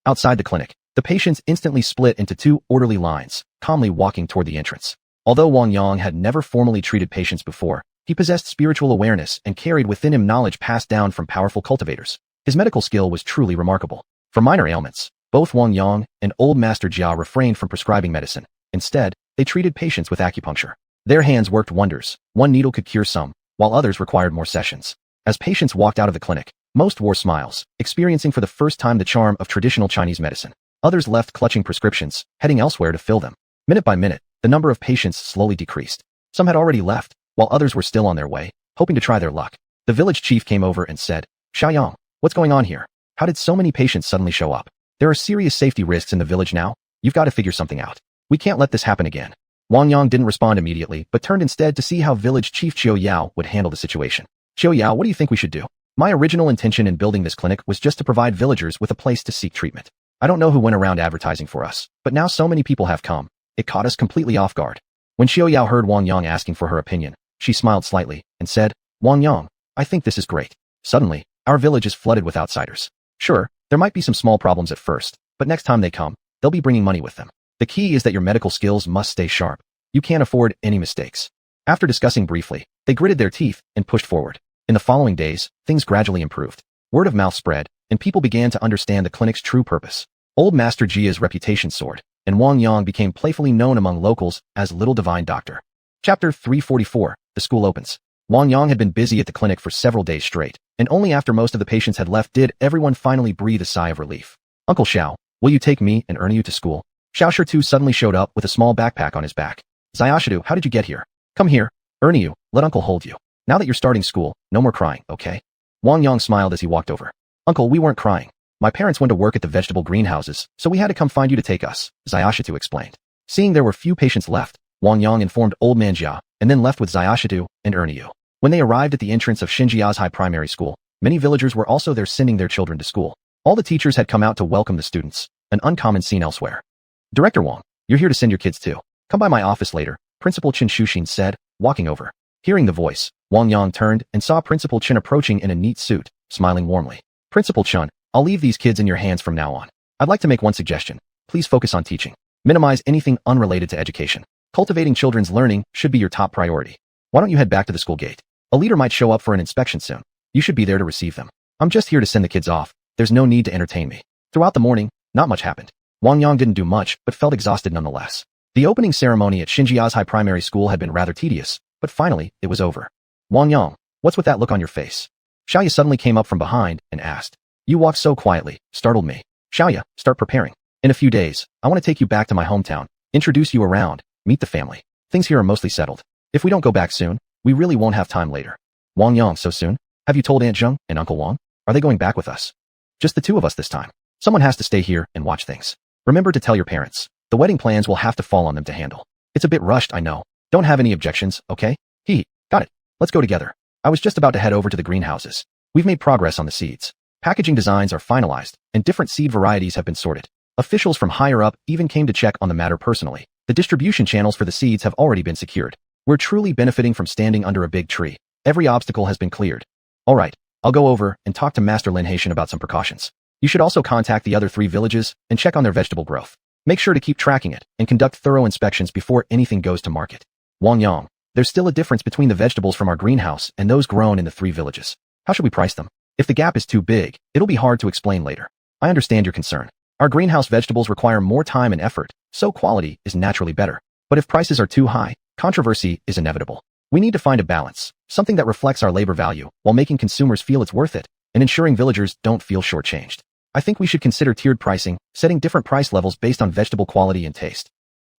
Outside the clinic, the patients instantly split into two orderly lines, calmly walking toward the entrance. Although Wang Yang had never formally treated patients before, he possessed spiritual awareness and carried within him knowledge passed down from powerful cultivators. His medical skill was truly remarkable. For minor ailments, both Wang Yang and Old Master Jia refrained from prescribing medicine. Instead, they treated patients with acupuncture. Their hands worked wonders. One needle could cure some, while others required more sessions. As patients walked out of the clinic, most wore smiles, experiencing for the first time the charm of traditional Chinese medicine. Others left clutching prescriptions, heading elsewhere to fill them. Minute by minute, the number of patients slowly decreased. Some had already left, while others were still on their way, hoping to try their luck. The village chief came over and said, "Xiaoyang, what's going on here? How did so many patients suddenly show up? There are serious safety risks in the village now. You've got to figure something out. We can't let this happen again." Wang Yang didn't respond immediately, but turned instead to see how village chief Xiuyao would handle the situation. "Xiuyao, what do you think we should do? My original intention in building this clinic was just to provide villagers with a place to seek treatment. I don't know who went around advertising for us, but now so many people have come. It caught us completely off guard." When Xiuyao heard Wang Yang asking for her opinion, she smiled slightly and said, "Wang Yang, I think this is great. Suddenly, our village is flooded with outsiders. Sure, there might be some small problems at first, but next time they come, they'll be bringing money with them. The key is that your medical skills must stay sharp. You can't afford any mistakes." After discussing briefly, they gritted their teeth and pushed forward. In the following days, things gradually improved. Word of mouth spread, and people began to understand the clinic's true purpose. Old Master Jia's reputation soared, and Wang Yang became playfully known among locals as Little Divine Doctor. Chapter 344, The School Opens. Wang Yang had been busy at the clinic for several days straight, and only after most of the patients had left did everyone finally breathe a sigh of relief. "Uncle Xiao, will you take me and Ernie to school?" Xiao Shitu suddenly showed up with a small backpack on his back. "Xiaoshidu, how did you get here? Come here. Ernie, let Uncle hold you. Now that you're starting school, no more crying, okay?" Wang Yang smiled as he walked over. "Uncle, we weren't crying. My parents went to work at the vegetable greenhouses, so we had to come find you to take us," Xiaoshitu explained. Seeing there were few patients left, Wang Yang informed Old Man Jia, and then left with Xiaoshitu and Ernie. When they arrived at the entrance of Xinjia's High Primary School, many villagers were also there sending their children to school. All the teachers had come out to welcome the students, an uncommon scene elsewhere. "Director Wang, you're here to send your kids too. Come by my office later," Principal xiuxian said, walking over. Hearing the voice, Wang Yang turned and saw Principal Chen approaching in a neat suit, smiling warmly. "Principal Chen, I'll leave these kids in your hands from now on. I'd like to make one suggestion. Please focus on teaching. Minimize anything unrelated to education. Cultivating children's learning should be your top priority. Why don't you head back to the school gate? A leader might show up for an inspection soon. You should be there to receive them. I'm just here to send the kids off. There's no need to entertain me." Throughout the morning, not much happened. Wang Yang didn't do much, but felt exhausted nonetheless. The opening ceremony at Xinjia's High Primary School had been rather tedious, but finally, it was over. "Wang Yang, what's with that look on your face?" Xiaoya suddenly came up from behind and asked. "You walk so quietly, startled me." "Xiaoya, start preparing. In a few days, I want to take you back to my hometown, introduce you around, meet the family. Things here are mostly settled. If we don't go back soon, we really won't have time later." "Wang Yang, so soon? Have you told Aunt Zheng and Uncle Wang? Are they going back with us?" "Just the two of us this time. Someone has to stay here and watch things. Remember to tell your parents. The wedding plans will have to fall on them to handle. It's a bit rushed, I know. Don't have any objections, okay?" Got it. Let's go together. I was just about to head over to the greenhouses. We've made progress on the seeds. Packaging designs are finalized, and different seed varieties have been sorted. Officials from higher up even came to check on the matter personally. The distribution channels for the seeds have already been secured. We're truly benefiting from standing under a big tree. Every obstacle has been cleared. All right, I'll go over and talk to Master Lin Haitian about some precautions. You should also contact the other 3 villages and check on their vegetable growth. Make sure to keep tracking it and conduct thorough inspections before anything goes to market. Wang Yang, there's still a difference between the vegetables from our greenhouse and those grown in the 3 villages. How should we price them? If the gap is too big, it'll be hard to explain later. I understand your concern. Our greenhouse vegetables require more time and effort, so quality is naturally better. But if prices are too high, controversy is inevitable. We need to find a balance, something that reflects our labor value while making consumers feel it's worth it, and ensuring villagers don't feel shortchanged. I think we should consider tiered pricing, setting different price levels based on vegetable quality and taste.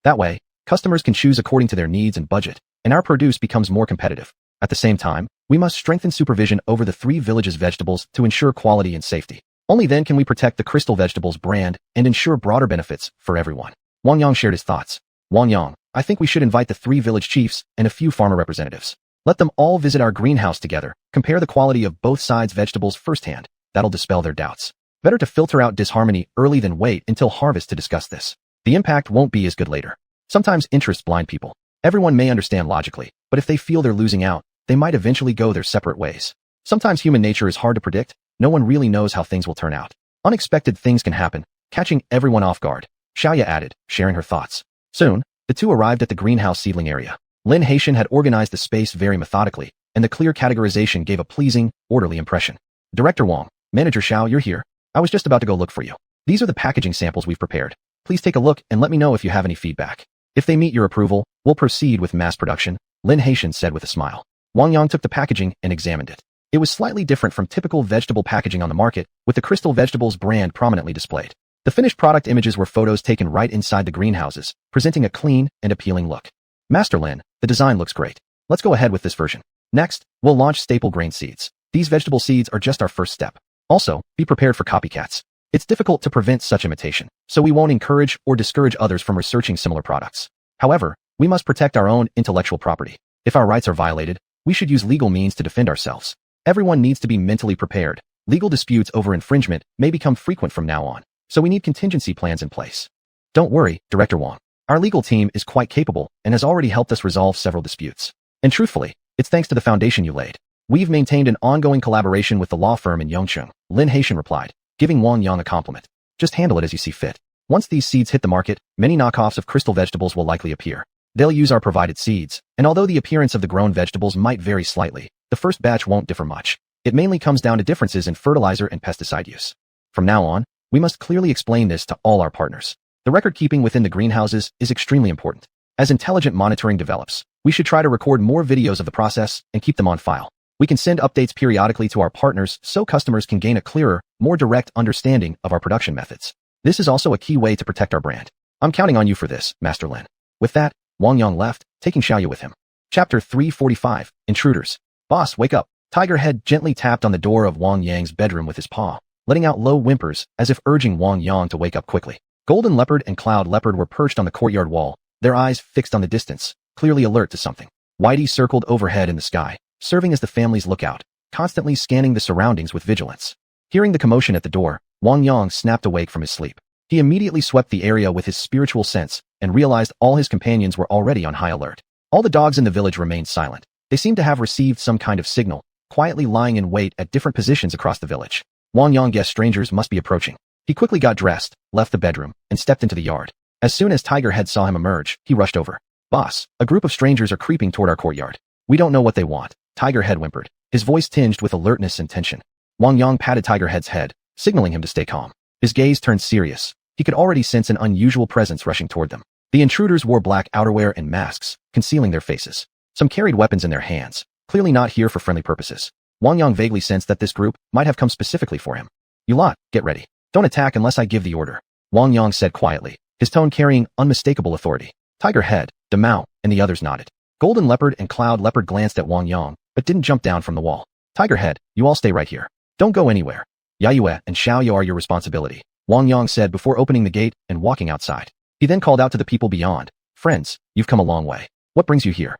That way, customers can choose according to their needs and budget, and our produce becomes more competitive. At the same time, we must strengthen supervision over the 3 villages' vegetables to ensure quality and safety. Only then can we protect the Crystal Vegetables brand and ensure broader benefits for everyone. Wang Yang shared his thoughts. Wang Yang, I think we should invite the 3 village chiefs and a few farmer representatives. Let them all visit our greenhouse together, compare the quality of both sides' vegetables firsthand. That'll dispel their doubts. Better to filter out disharmony early than wait until harvest to discuss this. The impact won't be as good later. Sometimes interests blind people. Everyone may understand logically, but if they feel they're losing out, they might eventually go their separate ways. Sometimes human nature is hard to predict. No one really knows how things will turn out. Unexpected things can happen, catching everyone off guard. Xiaoya added, sharing her thoughts. Soon, the 2 arrived at the greenhouse seedling area. Xiuxian had organized the space very methodically, and the clear categorization gave a pleasing, orderly impression. Director Wang, Manager Xiao, you're here. I was just about to go look for you. These are the packaging samples we've prepared. Please take a look and let me know if you have any feedback. If they meet your approval, we'll proceed with mass production, Xiuxian said with a smile. Wang Yang took the packaging and examined it. It was slightly different from typical vegetable packaging on the market, with the Crystal Vegetables brand prominently displayed. The finished product images were photos taken right inside the greenhouses, presenting a clean and appealing look. Master Lin, the design looks great. Let's go ahead with this version. Next, we'll launch staple grain seeds. These vegetable seeds are just our first step. Also, be prepared for copycats. It's difficult to prevent such imitation, so we won't encourage or discourage others from researching similar products. However, we must protect our own intellectual property. If our rights are violated, we should use legal means to defend ourselves. Everyone needs to be mentally prepared. Legal disputes over infringement may become frequent from now on, so we need contingency plans in place. Don't worry, Director Wang. Our legal team is quite capable and has already helped us resolve several disputes. And truthfully, it's thanks to the foundation you laid. We've maintained an ongoing collaboration with the law firm in Yongcheng, Xiuxian replied, giving Wang Yang a compliment. Just handle it as you see fit. Once these seeds hit the market, many knockoffs of Crystal Vegetables will likely appear. They'll use our provided seeds, and although the appearance of the grown vegetables might vary slightly, the first batch won't differ much. It mainly comes down to differences in fertilizer and pesticide use. From now on, we must clearly explain this to all our partners. The record keeping within the greenhouses is extremely important. As intelligent monitoring develops, we should try to record more videos of the process and keep them on file. We can send updates periodically to our partners so customers can gain a clearer, more direct understanding of our production methods. This is also a key way to protect our brand. I'm counting on you for this, Master Lin. With that, Wang Yang left, taking Xiaoya with him. Chapter 345, Intruders. Boss, wake up. Tiger Head gently tapped on the door of Wang Yang's bedroom with his paw, letting out low whimpers as if urging Wang Yang to wake up quickly. Golden Leopard and Cloud Leopard were perched on the courtyard wall, their eyes fixed on the distance, clearly alert to something. Whitey circled overhead in the sky, serving as the family's lookout, constantly scanning the surroundings with vigilance. Hearing the commotion at the door, Wang Yang snapped awake from his sleep. He immediately swept the area with his spiritual sense and realized all his companions were already on high alert. All the dogs in the village remained silent. They seemed to have received some kind of signal, quietly lying in wait at different positions across the village. Wang Yang guessed strangers must be approaching. He quickly got dressed, left the bedroom, and stepped into the yard. As soon as Tiger Head saw him emerge, he rushed over. Boss, a group of strangers are creeping toward our courtyard. We don't know what they want, Tiger Head whimpered, his voice tinged with alertness and tension. Wang Yang patted Tiger Head's head, signaling him to stay calm. His gaze turned serious. He could already sense an unusual presence rushing toward them. The intruders wore black outerwear and masks, concealing their faces. Some carried weapons in their hands, clearly not here for friendly purposes. Wang Yang vaguely sensed that this group might have come specifically for him. You lot, get ready. Don't attack unless I give the order, Wang Yang said quietly, his tone carrying unmistakable authority. Tiger Head, Damao, and the others nodded. Golden Leopard and Cloud Leopard glanced at Wang Yang, but didn't jump down from the wall. Tiger Head, you all stay right here. Don't go anywhere. Yayue and Xiaoyu are your responsibility, Wang Yang said before opening the gate and walking outside. He then called out to the people beyond. Friends, you've come a long way. What brings you here?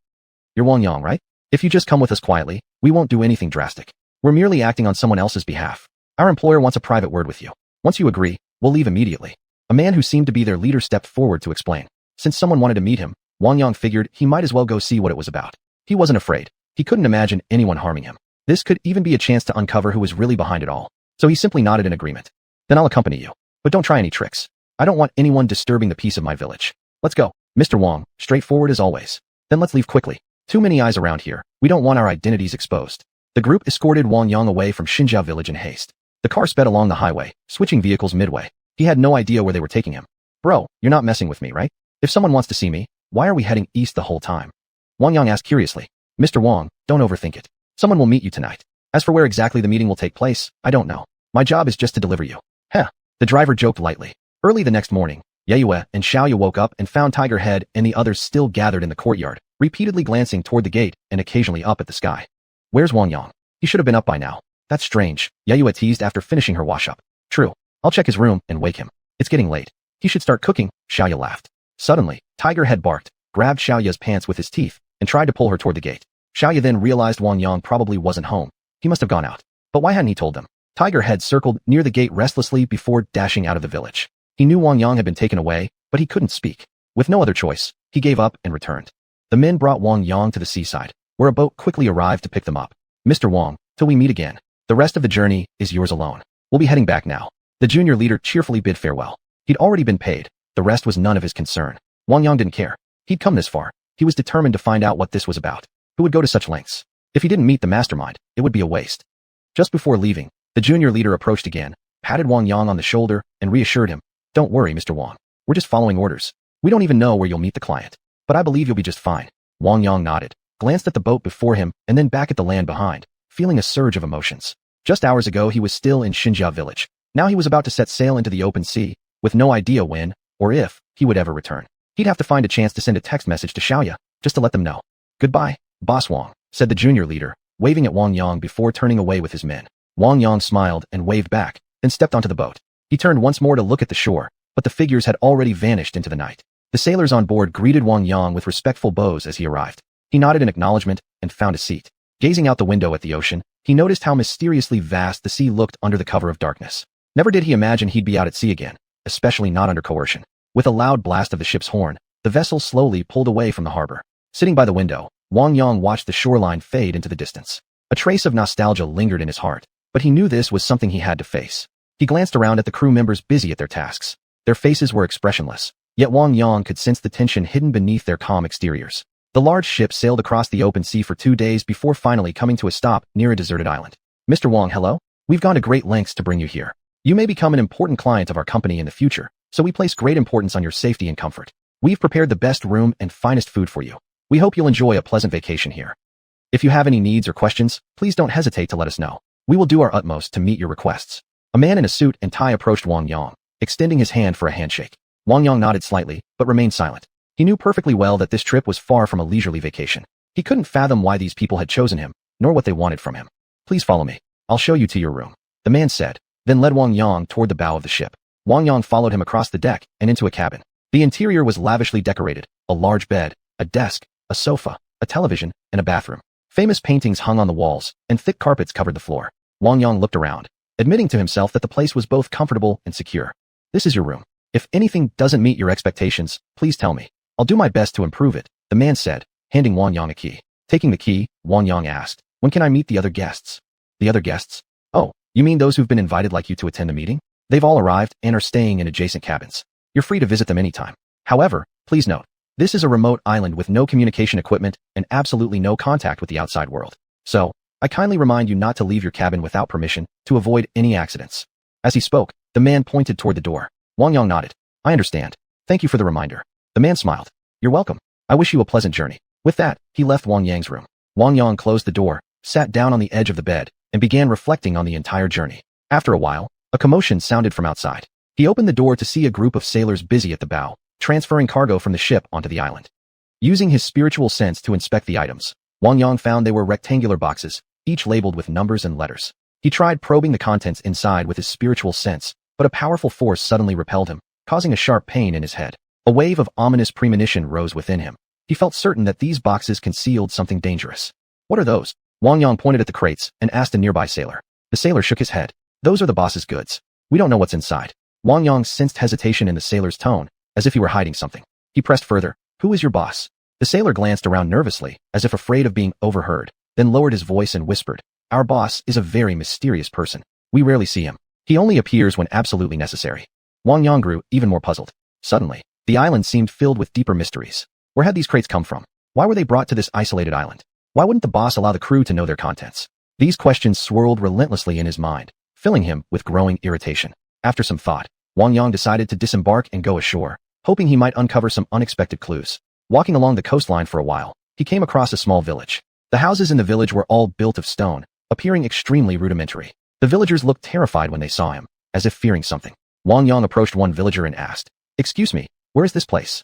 You're Wang Yang, right? If you just come with us quietly, we won't do anything drastic. We're merely acting on someone else's behalf. Our employer wants a private word with you. Once you agree, we'll leave immediately. A man who seemed to be their leader stepped forward to explain. Since someone wanted to meet him, Wang Yang figured he might as well go see what it was about. He wasn't afraid. He couldn't imagine anyone harming him. This could even be a chance to uncover who was really behind it all. So he simply nodded in agreement. Then I'll accompany you. But don't try any tricks. I don't want anyone disturbing the peace of my village. Let's go. Mr. Wang, straightforward as always. Then let's leave quickly. Too many eyes around here. We don't want our identities exposed. The group escorted Wang Yang away from Xinjiao village in haste. The car sped along the highway, switching vehicles midway. He had no idea where they were taking him. Bro, you're not messing with me, right? If someone wants to see me, why are we heading east the whole time? Wang Yang asked curiously. Mr. Wang, don't overthink it. Someone will meet you tonight. As for where exactly the meeting will take place, I don't know. My job is just to deliver you. Heh. The driver joked lightly. Early the next morning, Yeyue and Xiaoya woke up and found Tiger Head and the others still gathered in the courtyard, repeatedly glancing toward the gate and occasionally up at the sky. Where's Wang Yang? He should have been up by now. That's strange, Yeyue teased after finishing her wash-up. True. I'll check his room and wake him. It's getting late. He should start cooking, Xiaoya laughed. Suddenly, Tiger Head barked, grabbed Xiaoya's pants with his teeth, and tried to pull her toward the gate. Xiaoya then realized Wang Yang probably wasn't home. He must have gone out. But why hadn't he told them? Tiger Head circled near the gate restlessly before dashing out of the village. He knew Wang Yang had been taken away, but he couldn't speak. With no other choice, he gave up and returned. The men brought Wang Yang to the seaside, where a boat quickly arrived to pick them up. Mr. Wang, till we meet again. The rest of the journey is yours alone. We'll be heading back now. The junior leader cheerfully bid farewell. He'd already been paid. The rest was none of his concern. Wang Yang didn't care. He'd come this far. He was determined to find out what this was about. Who would go to such lengths? If he didn't meet the mastermind, it would be a waste. Just before leaving, the junior leader approached again, patted Wang Yang on the shoulder, and reassured him. Don't worry, Mr. Wang. We're just following orders. We don't even know where you'll meet the client. But I believe you'll be just fine. Wang Yang nodded, glanced at the boat before him, and then back at the land behind, feeling a surge of emotions. Just hours ago he was still in Xinjiao village. Now he was about to set sail into the open sea, with no idea when, or if, he would ever return. He'd have to find a chance to send a text message to Xiaoya, just to let them know. Goodbye, Boss Wang, said the junior leader, waving at Wang Yang before turning away with his men. Wang Yang smiled and waved back, then stepped onto the boat. He turned once more to look at the shore, but the figures had already vanished into the night. The sailors on board greeted Wang Yang with respectful bows as he arrived. He nodded in acknowledgement and found a seat. Gazing out the window at the ocean, he noticed how mysteriously vast the sea looked under the cover of darkness. Never did he imagine he'd be out at sea again, especially not under coercion. With a loud blast of the ship's horn, the vessel slowly pulled away from the harbor. Sitting by the window, Wang Yang watched the shoreline fade into the distance. A trace of nostalgia lingered in his heart, but he knew this was something he had to face. He glanced around at the crew members busy at their tasks. Their faces were expressionless, yet Wang Yang could sense the tension hidden beneath their calm exteriors. The large ship sailed across the open sea for 2 days before finally coming to a stop near a deserted island. Mr. Wang, hello? We've gone to great lengths to bring you here. You may become an important client of our company in the future, so we place great importance on your safety and comfort. We've prepared the best room and finest food for you. We hope you'll enjoy a pleasant vacation here. If you have any needs or questions, please don't hesitate to let us know. We will do our utmost to meet your requests. A man in a suit and tie approached Wang Yang, extending his hand for a handshake. Wang Yang nodded slightly, but remained silent. He knew perfectly well that this trip was far from a leisurely vacation. He couldn't fathom why these people had chosen him, nor what they wanted from him. Please follow me. I'll show you to your room, the man said, then led Wang Yang toward the bow of the ship. Wang Yang followed him across the deck and into a cabin. The interior was lavishly decorated, a large bed, a desk, a sofa, a television, and a bathroom. Famous paintings hung on the walls, and thick carpets covered the floor. Wang Yang looked around, admitting to himself that the place was both comfortable and secure. This is your room. If anything doesn't meet your expectations, please tell me. I'll do my best to improve it, the man said, handing Wang Yang a key. Taking the key, Wang Yang asked, when can I meet the other guests? The other guests? Oh, you mean those who've been invited like you to attend the meeting? They've all arrived and are staying in adjacent cabins. You're free to visit them anytime. However, please note, this is a remote island with no communication equipment and absolutely no contact with the outside world. So, I kindly remind you not to leave your cabin without permission to avoid any accidents. As he spoke, the man pointed toward the door. Wang Yang nodded. I understand. Thank you for the reminder. The man smiled. You're welcome. I wish you a pleasant journey. With that, he left Wang Yang's room. Wang Yang closed the door, sat down on the edge of the bed, and began reflecting on the entire journey. After a while, a commotion sounded from outside. He opened the door to see a group of sailors busy at the bow, transferring cargo from the ship onto the island. Using his spiritual sense to inspect the items, Wang Yang found they were rectangular boxes, each labeled with numbers and letters. He tried probing the contents inside with his spiritual sense, but a powerful force suddenly repelled him, causing a sharp pain in his head. A wave of ominous premonition rose within him. He felt certain that these boxes concealed something dangerous. What are those? Wang Yang pointed at the crates and asked a nearby sailor. The sailor shook his head. Those are the boss's goods. We don't know what's inside. Wang Yang sensed hesitation in the sailor's tone, as if he were hiding something. He pressed further. Who is your boss? The sailor glanced around nervously, as if afraid of being overheard, then lowered his voice and whispered. Our boss is a very mysterious person. We rarely see him. He only appears when absolutely necessary. Wang Yang grew even more puzzled. Suddenly, the island seemed filled with deeper mysteries. Where had these crates come from? Why were they brought to this isolated island? Why wouldn't the boss allow the crew to know their contents? These questions swirled relentlessly in his mind, filling him with growing irritation. After some thought, Wang Yang decided to disembark and go ashore, hoping he might uncover some unexpected clues. Walking along the coastline for a while, he came across a small village. The houses in the village were all built of stone, appearing extremely rudimentary. The villagers looked terrified when they saw him, as if fearing something. Wang Yang approached one villager and asked, "Excuse me, where is this place?"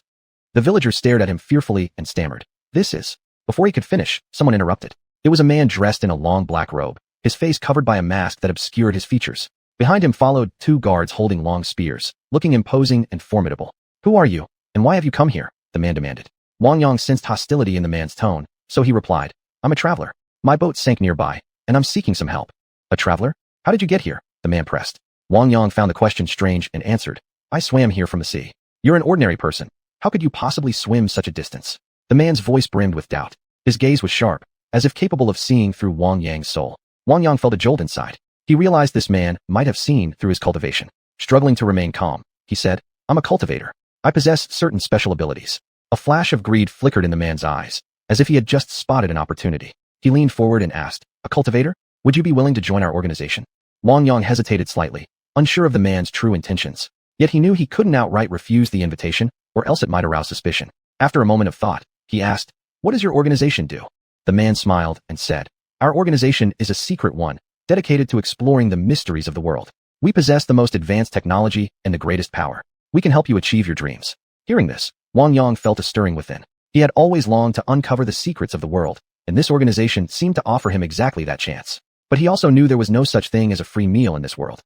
The villager stared at him fearfully and stammered, "This is..." Before he could finish, someone interrupted. It was a man dressed in a long black robe, his face covered by a mask that obscured his features. Behind him followed two guards holding long spears, looking imposing and formidable. "Who are you, and why have you come here?" the man demanded. Wang Yang sensed hostility in the man's tone, so he replied, "I'm a traveler. My boat sank nearby, and I'm seeking some help." "A traveler? How did you get here?" the man pressed. Wang Yang found the question strange and answered, "I swam here from the sea." "You're an ordinary person. How could you possibly swim such a distance?" The man's voice brimmed with doubt. His gaze was sharp, as if capable of seeing through Wang Yang's soul. Wang Yang felt a jolt inside. He realized this man might have seen through his cultivation. Struggling to remain calm, he said, "I'm a cultivator. I possess certain special abilities." A flash of greed flickered in the man's eyes, as if he had just spotted an opportunity. He leaned forward and asked, "A cultivator? Would you be willing to join our organization?" Wang Yang hesitated slightly, unsure of the man's true intentions. Yet he knew he couldn't outright refuse the invitation, or else it might arouse suspicion. After a moment of thought, he asked, "What does your organization do?" The man smiled and said, "Our organization is a secret one, dedicated to exploring the mysteries of the world. We possess the most advanced technology and the greatest power. We can help you achieve your dreams." Hearing this, Wang Yang felt a stirring within. He had always longed to uncover the secrets of the world, and this organization seemed to offer him exactly that chance. But he also knew there was no such thing as a free meal in this world.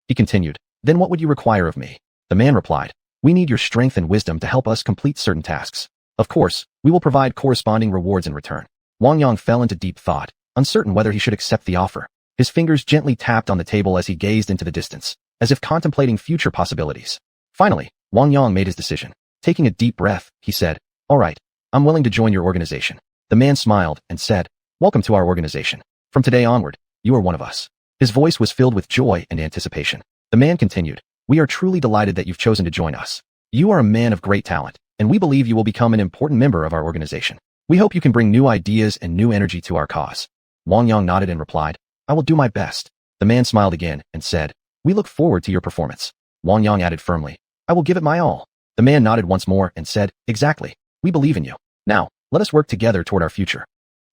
He continued, "Then what would you require of me?" The man replied, "We need your strength and wisdom to help us complete certain tasks. Of course, we will provide corresponding rewards in return." Wang Yang fell into deep thought, uncertain whether he should accept the offer. His fingers gently tapped on the table as he gazed into the distance, as if contemplating future possibilities. Finally, Wang Yang made his decision. Taking a deep breath, he said, "All right, I'm willing to join your organization." The man smiled and said, "Welcome to our organization. From today onward, you are one of us." His voice was filled with joy and anticipation. The man continued, "We are truly delighted that you've chosen to join us. You are a man of great talent, and we believe you will become an important member of our organization. We hope you can bring new ideas and new energy to our cause." Wang Yang nodded and replied, "I will do my best." The man smiled again and said, "We look forward to your performance." Wang Yang added firmly, "I will give it my all." The man nodded once more and said, "Exactly. We believe in you. Now, let us work together toward our future."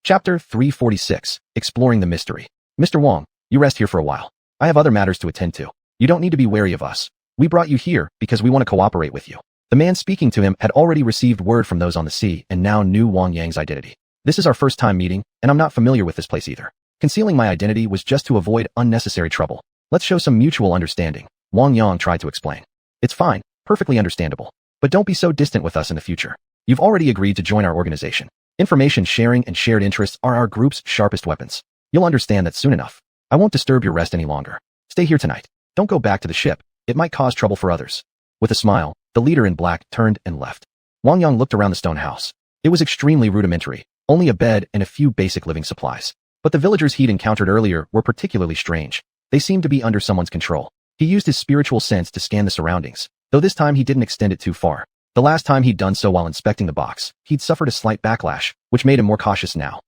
Chapter 346, Exploring the Mystery. "Mr. Wang, you rest here for a while. I have other matters to attend to. You don't need to be wary of us. We brought you here because we want to cooperate with you." The man speaking to him had already received word from those on the sea and now knew Wang Yang's identity. "This is our first time meeting, and I'm not familiar with this place either. Concealing my identity was just to avoid unnecessary trouble. Let's show some mutual understanding," Wang Yang tried to explain. "It's fine, perfectly understandable. But don't be so distant with us in the future. You've already agreed to join our organization. Information sharing and shared interests are our group's sharpest weapons. You'll understand that soon enough. I won't disturb your rest any longer. Stay here tonight. Don't go back to the ship. It might cause trouble for others." With a smile, the leader in black turned and left. Wang Yang looked around the stone house. It was extremely rudimentary, only a bed and a few basic living supplies. But the villagers he'd encountered earlier were particularly strange. They seemed to be under someone's control. He used his spiritual sense to scan the surroundings, though this time he didn't extend it too far. The last time he'd done so while inspecting the box, he'd suffered a slight backlash, which made him more cautious now.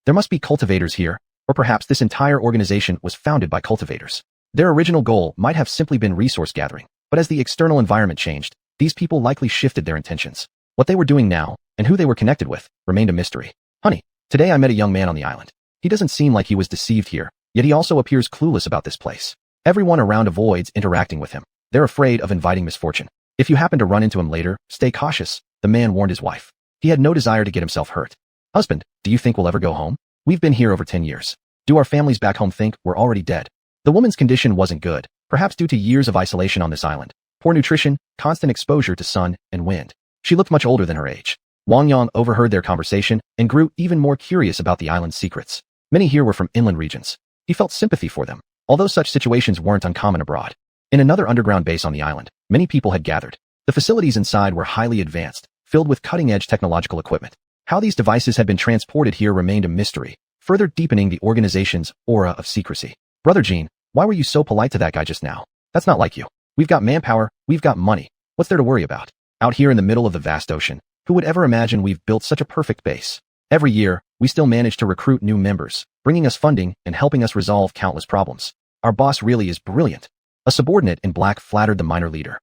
There must be cultivators here, or perhaps this entire organization was founded by cultivators. Their original goal might have simply been resource gathering, but as the external environment changed, these people likely shifted their intentions. What they were doing now, and who they were connected with, remained a mystery. "Honey, today I met a young man on the island. He doesn't seem like he was deceived here, yet he also appears clueless about this place. Everyone around avoids interacting with him. They're afraid of inviting misfortune. If you happen to run into him later, stay cautious," the man warned his wife. He had no desire to get himself hurt. "Husband, do you think we'll ever go home? We've been here over 10 years. Do our families back home think we're already dead?" The woman's condition wasn't good, perhaps due to years of isolation on this island. Poor nutrition, constant exposure to sun and wind. She looked much older than her age. Wang Yang overheard their conversation and grew even more curious about the island's secrets. Many here were from inland regions. He felt sympathy for them, although such situations weren't uncommon abroad. In another underground base on the island, many people had gathered. The facilities inside were highly advanced, filled with cutting-edge technological equipment. How these devices had been transported here remained a mystery, further deepening the organization's aura of secrecy. "Brother Gene, why were you so polite to that guy just now? That's not like you." We've got manpower, we've got money. What's there to worry about? Out here in the middle of the vast ocean, who would ever imagine we've built such a perfect base? Every year, we still manage to recruit new members, bringing us funding and helping us resolve countless problems. Our boss really is brilliant. A subordinate in black flattered the minor leader.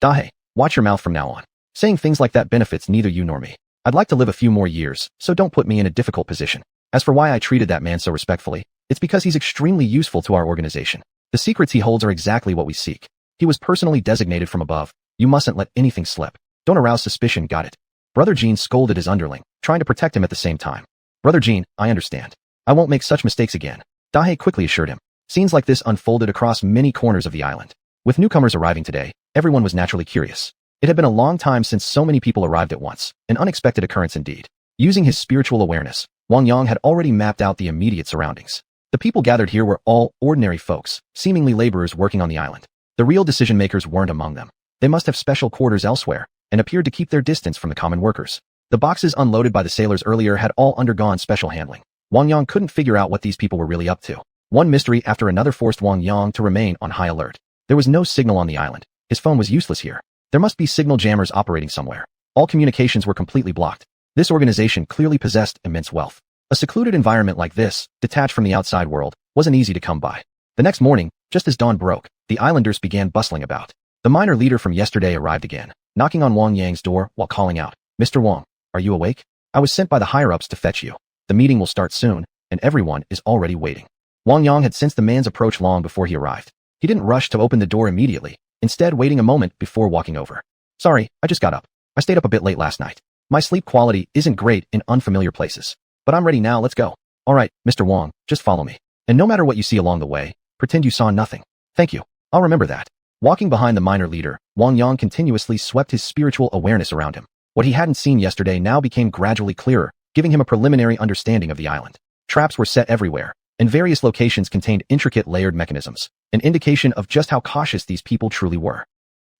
Dahe, watch your mouth from now on. Saying things like that benefits neither you nor me. I'd like to live a few more years, so don't put me in a difficult position. As for why I treated that man so respectfully, it's because he's extremely useful to our organization. The secrets he holds are exactly what we seek. He was personally designated from above. You mustn't let anything slip. Don't arouse suspicion, got it? Brother Gene scolded his underling, trying to protect him at the same time. Brother Gene, I understand. I won't make such mistakes again, Dahe quickly assured him. Scenes like this unfolded across many corners of the island. With newcomers arriving today, everyone was naturally curious. It had been a long time since so many people arrived at once, an unexpected occurrence indeed. Using his spiritual awareness, Wang Yang had already mapped out the immediate surroundings. The people gathered here were all ordinary folks, seemingly laborers working on the island. The real decision-makers weren't among them. They must have special quarters elsewhere, and appeared to keep their distance from the common workers. The boxes unloaded by the sailors earlier had all undergone special handling. Wang Yang couldn't figure out what these people were really up to. One mystery after another forced Wang Yang to remain on high alert. There was no signal on the island. His phone was useless here. There must be signal jammers operating somewhere. All communications were completely blocked. This organization clearly possessed immense wealth. A secluded environment like this, detached from the outside world, wasn't easy to come by. The next morning, just as dawn broke, the islanders began bustling about. The minor leader from yesterday arrived again, knocking on Wang Yang's door while calling out, "Mr. Wang, are you awake? I was sent by the higher-ups to fetch you. The meeting will start soon, and everyone is already waiting." Wang Yang had sensed the man's approach long before he arrived. He didn't rush to open the door immediately, instead waiting a moment before walking over. "Sorry, I just got up. I stayed up a bit late last night. My sleep quality isn't great in unfamiliar places. But I'm ready now, let's go." "All right, Mr. Wang, just follow me. And no matter what you see along the way, pretend you saw nothing." "Thank you. I'll remember that." Walking behind the minor leader, Wang Yang continuously swept his spiritual awareness around him. What he hadn't seen yesterday now became gradually clearer, giving him a preliminary understanding of the island. Traps were set everywhere, and various locations contained intricate layered mechanisms, an indication of just how cautious these people truly were.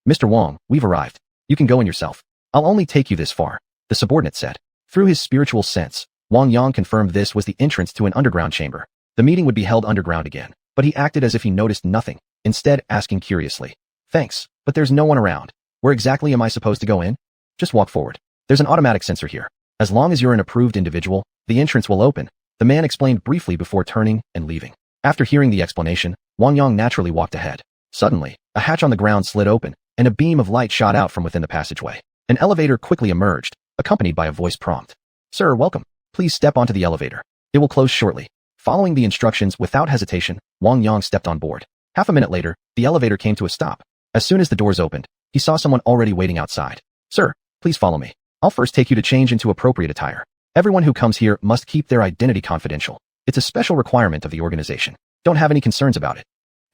"Mr. Wang, we've arrived. You can go in yourself. I'll only take you this far," the subordinate said. Through his spiritual sense, Wang Yang confirmed this was the entrance to an underground chamber. The meeting would be held underground again, but he acted as if he noticed nothing, instead asking curiously, "Thanks, but there's no one around. Where exactly am I supposed to go in?" "Just walk forward. There's an automatic sensor here. As long as you're an approved individual, the entrance will open," the man explained briefly before turning and leaving. After hearing the explanation, Wang Yang naturally walked ahead. Suddenly, a hatch on the ground slid open, and a beam of light shot out from within the passageway. An elevator quickly emerged, accompanied by a voice prompt. "Sir, welcome. Please step onto the elevator. It will close shortly." Following the instructions without hesitation, Wang Yang stepped on board. Half a minute later, the elevator came to a stop. As soon as the doors opened, he saw someone already waiting outside. "Sir, please follow me. I'll first take you to change into appropriate attire. Everyone who comes here must keep their identity confidential. It's a special requirement of the organization. Don't have any concerns about it."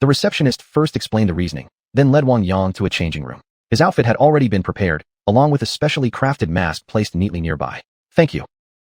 The receptionist first explained the reasoning, then led Wang Yang to a changing room. His outfit had already been prepared, along with a specially crafted mask placed neatly nearby. "Thank you."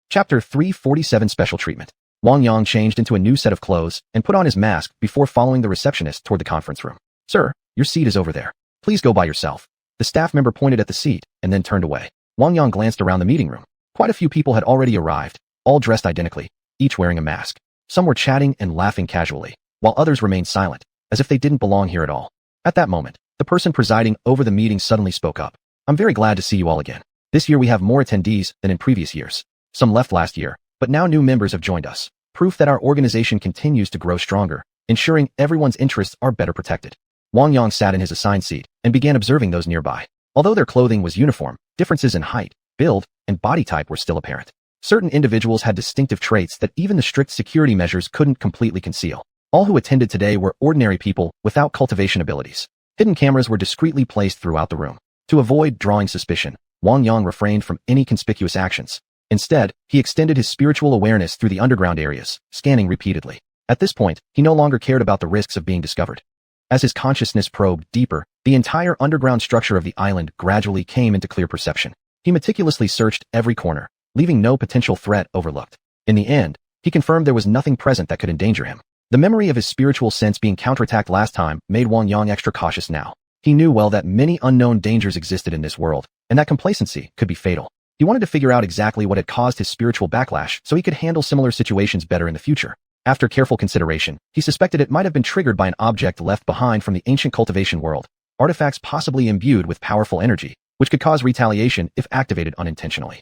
Chapter 347 Special Treatment. Wang Yang changed into a new set of clothes and put on his mask before following the receptionist toward the conference room. "Sir, your seat is over there. Please go by yourself." The staff member pointed at the seat and then turned away. Wang Yang glanced around the meeting room. Quite a few people had already arrived, all dressed identically, each wearing a mask. Some were chatting and laughing casually, while others remained silent, as if they didn't belong here at all. At that moment, the person presiding over the meeting suddenly spoke up. "I'm very glad to see you all again. This year we have more attendees than in previous years. Some left last year, but now new members have joined us. Proof that our organization continues to grow stronger, ensuring everyone's interests are better protected." Wang Yang sat in his assigned seat and began observing those nearby. Although their clothing was uniform, differences in height, build, and body type were still apparent. Certain individuals had distinctive traits that even the strict security measures couldn't completely conceal. All who attended today were ordinary people without cultivation abilities. Hidden cameras were discreetly placed throughout the room. To avoid drawing suspicion, Wang Yang refrained from any conspicuous actions. Instead, he extended his spiritual awareness through the underground areas, scanning repeatedly. At this point, he no longer cared about the risks of being discovered. As his consciousness probed deeper, the entire underground structure of the island gradually came into clear perception. He meticulously searched every corner, leaving no potential threat overlooked. In the end, he confirmed there was nothing present that could endanger him. The memory of his spiritual sense being counterattacked last time made Wang Yang extra cautious now. He knew well that many unknown dangers existed in this world, and that complacency could be fatal. He wanted to figure out exactly what had caused his spiritual backlash so he could handle similar situations better in the future. After careful consideration, he suspected it might have been triggered by an object left behind from the ancient cultivation world. artifacts possibly imbued with powerful energy, which could cause retaliation if activated unintentionally.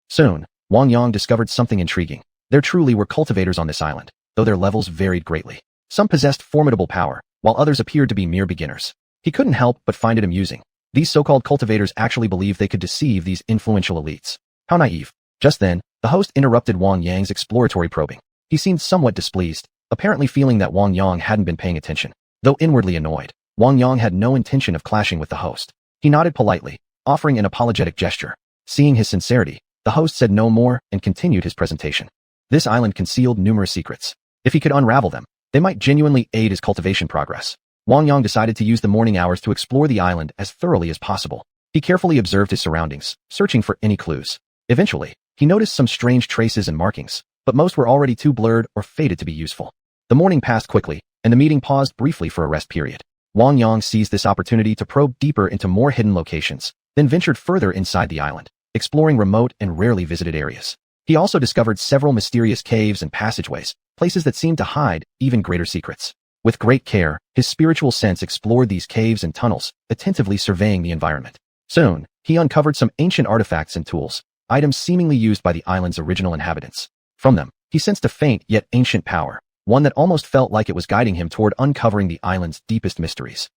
Soon, Wang Yang discovered something intriguing. There truly were cultivators on this island, though their levels varied greatly. Some possessed formidable power, while others appeared to be mere beginners. He couldn't help but find it amusing. These so-called cultivators actually believed they could deceive these influential elites. How naive. Just then, the host interrupted Wang Yang's exploratory probing. He seemed somewhat displeased, apparently feeling that Wang Yang hadn't been paying attention. Though inwardly annoyed, Wang Yang had no intention of clashing with the host. He nodded politely, offering an apologetic gesture. Seeing his sincerity, the host said no more and continued his presentation. This island concealed numerous secrets. If he could unravel them, they might genuinely aid his cultivation progress. Wang Yang decided to use the morning hours to explore the island as thoroughly as possible. He carefully observed his surroundings, searching for any clues. Eventually, he noticed some strange traces and markings, but most were already too blurred or faded to be useful. The morning passed quickly, and the meeting paused briefly for a rest period. Wang Yang seized this opportunity to probe deeper into more hidden locations, then ventured further inside the island, exploring remote and rarely visited areas. He also discovered several mysterious caves and passageways, places that seemed to hide even greater secrets. With great care, his spiritual sense explored these caves and tunnels, attentively surveying the environment. Soon, he uncovered some ancient artifacts and tools, items seemingly used by the island's original inhabitants. From them, he sensed a faint yet ancient power, one that almost felt like it was guiding him toward uncovering the island's deepest mysteries.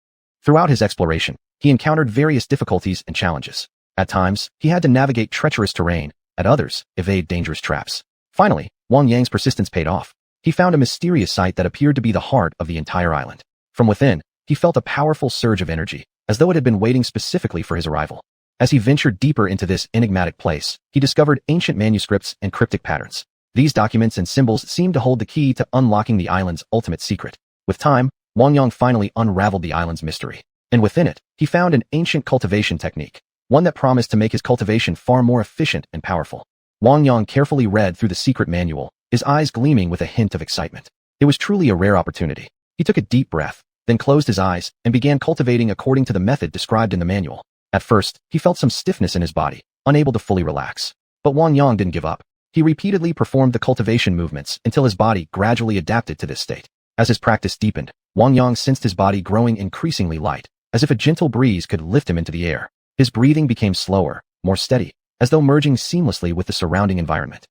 Throughout his exploration, he encountered various difficulties and challenges. At times, he had to navigate treacherous terrain, at others, evade dangerous traps. Finally, Wang Yang's persistence paid off. He found a mysterious site that appeared to be the heart of the entire island. From within, he felt a powerful surge of energy, as though it had been waiting specifically for his arrival. As he ventured deeper into this enigmatic place, he discovered ancient manuscripts and cryptic patterns. These documents and symbols seemed to hold the key to unlocking the island's ultimate secret. With time, Wang Yang finally unraveled the island's mystery. And within it, he found an ancient cultivation technique, one that promised to make his cultivation far more efficient and powerful. Wang Yang carefully read through the secret manual, his eyes gleaming with a hint of excitement. It was truly a rare opportunity. He took a deep breath, then closed his eyes and began cultivating according to the method described in the manual. At first, he felt some stiffness in his body, unable to fully relax. But Wang Yang didn't give up. He repeatedly performed the cultivation movements until his body gradually adapted to this state. As his practice deepened, Wang Yang sensed his body growing increasingly light, as if a gentle breeze could lift him into the air. His breathing became slower, more steady, as though merging seamlessly with the surrounding environment.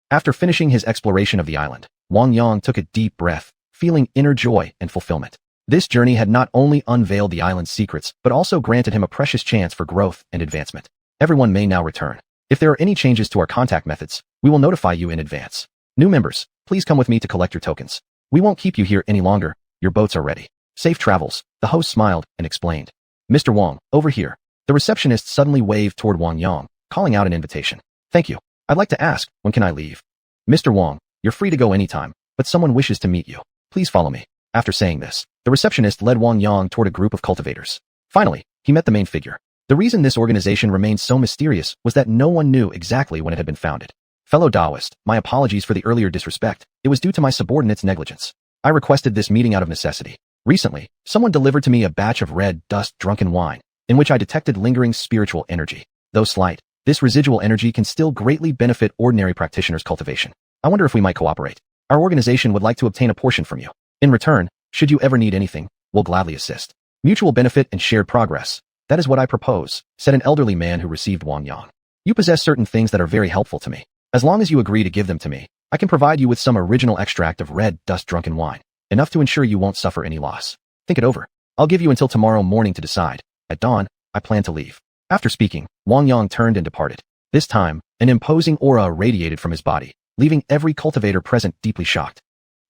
After finishing his exploration of the island, Wang Yang took a deep breath, feeling inner joy and fulfillment. This journey had not only unveiled the island's secrets, but also granted him a precious chance for growth and advancement. Everyone may now return. If there are any changes to our contact methods, we will notify you in advance. New members, please come with me to collect your tokens. We won't keep you here any longer. Your boats are ready. Safe travels, the host smiled and explained. Mr. Wang, over here. The receptionist suddenly waved toward Wang Yang, calling out an invitation. Thank you. I'd like to ask, when can I leave? Mr. Wang, you're free to go anytime, but someone wishes to meet you. Please follow me. After saying this, the receptionist led Wang Yang toward a group of cultivators. Finally, he met the main figure. The reason this organization remained so mysterious was that no one knew exactly when it had been founded. Fellow Taoist, my apologies for the earlier disrespect. It was due to my subordinate's negligence. I requested this meeting out of necessity. Recently, someone delivered to me a batch of red dust drunken wine, in which I detected lingering spiritual energy. Though slight, this residual energy can still greatly benefit ordinary practitioners' cultivation. I wonder if we might cooperate. Our organization would like to obtain a portion from you. In return, should you ever need anything, we'll gladly assist. Mutual benefit and shared progress. That is what I propose, said an elderly man who received Wang Yang. You possess certain things that are very helpful to me. As long as you agree to give them to me, I can provide you with some original extract of red dust drunken wine, enough to ensure you won't suffer any loss. Think it over. I'll give you until tomorrow morning to decide. At dawn, I plan to leave. After speaking, Wang Yang turned and departed. This time, an imposing aura radiated from his body, leaving every cultivator present deeply shocked.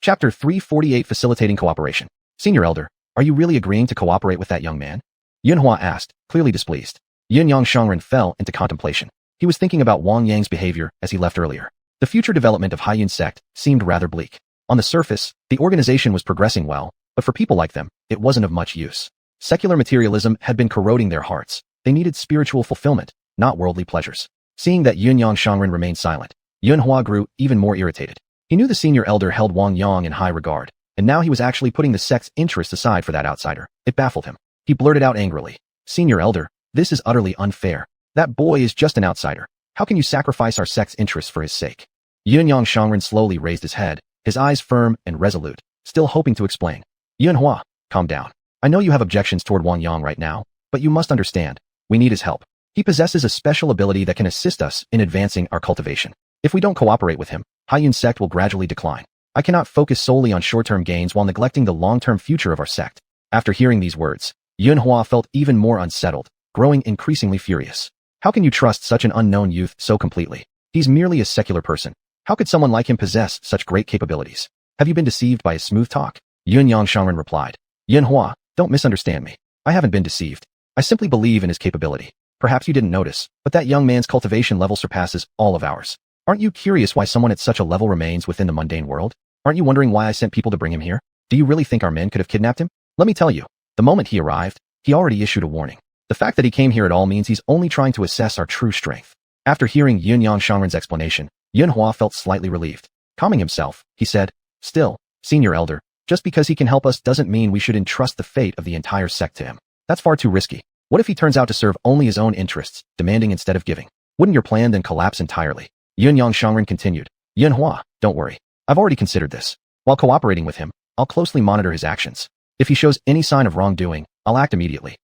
Chapter 348 Facilitating Cooperation. Senior Elder, are you really agreeing to cooperate with that young man? Yunhua asked, clearly displeased. Yin-Yang Shangren fell into contemplation. He was thinking about Wang Yang's behavior as he left earlier. The future development of Haiyun sect seemed rather bleak. On the surface, the organization was progressing well, but for people like them, it wasn't of much use. Secular materialism had been corroding their hearts. They needed spiritual fulfillment, not worldly pleasures. Seeing that Yin-Yang Shangren remained silent, Yunhua grew even more irritated. He knew the senior elder held Wang Yang in high regard, and now he was actually putting the sect's interests aside for that outsider. It baffled him. He blurted out angrily, Senior Elder, this is utterly unfair. That boy is just an outsider. How can you sacrifice our sect's interests for his sake? Yin-Yang Shangren slowly raised his head, his eyes firm and resolute, still hoping to explain. Yunhua, calm down. I know you have objections toward Wang Yang right now, but you must understand, we need his help. He possesses a special ability that can assist us in advancing our cultivation. If we don't cooperate with him, Xiuxian sect will gradually decline. I cannot focus solely on short-term gains while neglecting the long-term future of our sect. After hearing these words, Yunhua felt even more unsettled, growing increasingly furious. How can you trust such an unknown youth so completely? He's merely a secular person. How could someone like him possess such great capabilities? Have you been deceived by his smooth talk? Yunyang Shangren replied. Yunhua, don't misunderstand me. I haven't been deceived. I simply believe in his capability. Perhaps you didn't notice, but that young man's cultivation level surpasses all of ours. Aren't you curious why someone at such a level remains within the mundane world? Aren't you wondering why I sent people to bring him here? Do you really think our men could have kidnapped him? Let me tell you, the moment he arrived, he already issued a warning. The fact that he came here at all means he's only trying to assess our true strength. After hearing Yunyang Shangren's explanation, Yunhua felt slightly relieved. Calming himself, he said, still, Senior Elder, just because he can help us doesn't mean we should entrust the fate of the entire sect to him. That's far too risky. What if he turns out to serve only his own interests, demanding instead of giving? Wouldn't your plan then collapse entirely? Yunyang Shangren continued. Yunhua, don't worry. I've already considered this. While cooperating with him, I'll closely monitor his actions. If he shows any sign of wrongdoing, I'll act immediately.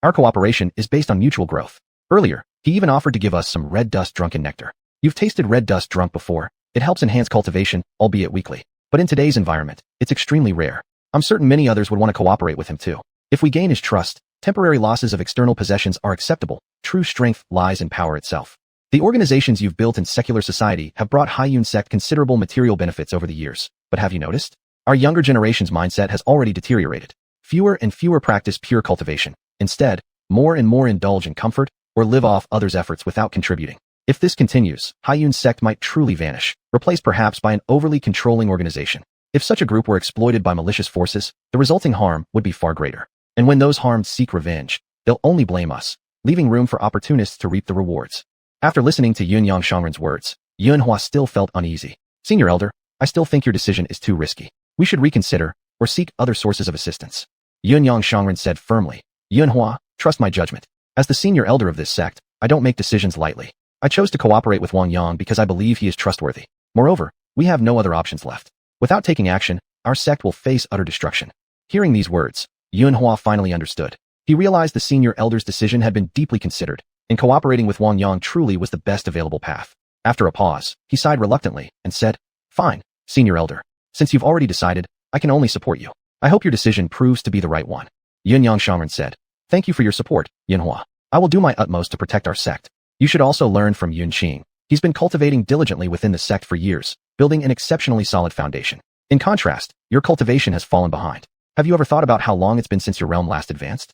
Our cooperation is based on mutual growth. Earlier, he even offered to give us some red dust drunken nectar. You've tasted red dust drunk before. It helps enhance cultivation, albeit weakly. But in today's environment, it's extremely rare. I'm certain many others would want to cooperate with him too. If we gain his trust, temporary losses of external possessions are acceptable. True strength lies in power itself. The organizations you've built in secular society have brought Xiuxian sect considerable material benefits over the years. But have you noticed? Our younger generation's mindset has already deteriorated. Fewer and fewer practice pure cultivation. Instead, more and more indulge in comfort or live off others' efforts without contributing. If this continues, Xiuxian sect might truly vanish, replaced perhaps by an overly controlling organization. If such a group were exploited by malicious forces, the resulting harm would be far greater. And when those harmed seek revenge, they'll only blame us, leaving room for opportunists to reap the rewards. After listening to Yunyang Shangren's words, Yunhua still felt uneasy. Senior Elder, I still think your decision is too risky. We should reconsider, or seek other sources of assistance. Yunyang Shangren said firmly. Yunhua, trust my judgment. As the senior elder of this sect, I don't make decisions lightly. I chose to cooperate with Wang Yang because I believe he is trustworthy. Moreover, we have no other options left. Without taking action, our sect will face utter destruction. Hearing these words, Yunhua finally understood. He realized the senior elder's decision had been deeply considered, and cooperating with Wang Yang truly was the best available path. After a pause, he sighed reluctantly and said, Fine, senior elder. Since you've already decided, I can only support you. I hope your decision proves to be the right one. Yunyang Shangren said, Thank you for your support, Yunhua. I will do my utmost to protect our sect. You should also learn from Yun Qing. He's been cultivating diligently within the sect for years, building an exceptionally solid foundation. In contrast, your cultivation has fallen behind. Have you ever thought about how long it's been since your realm last advanced?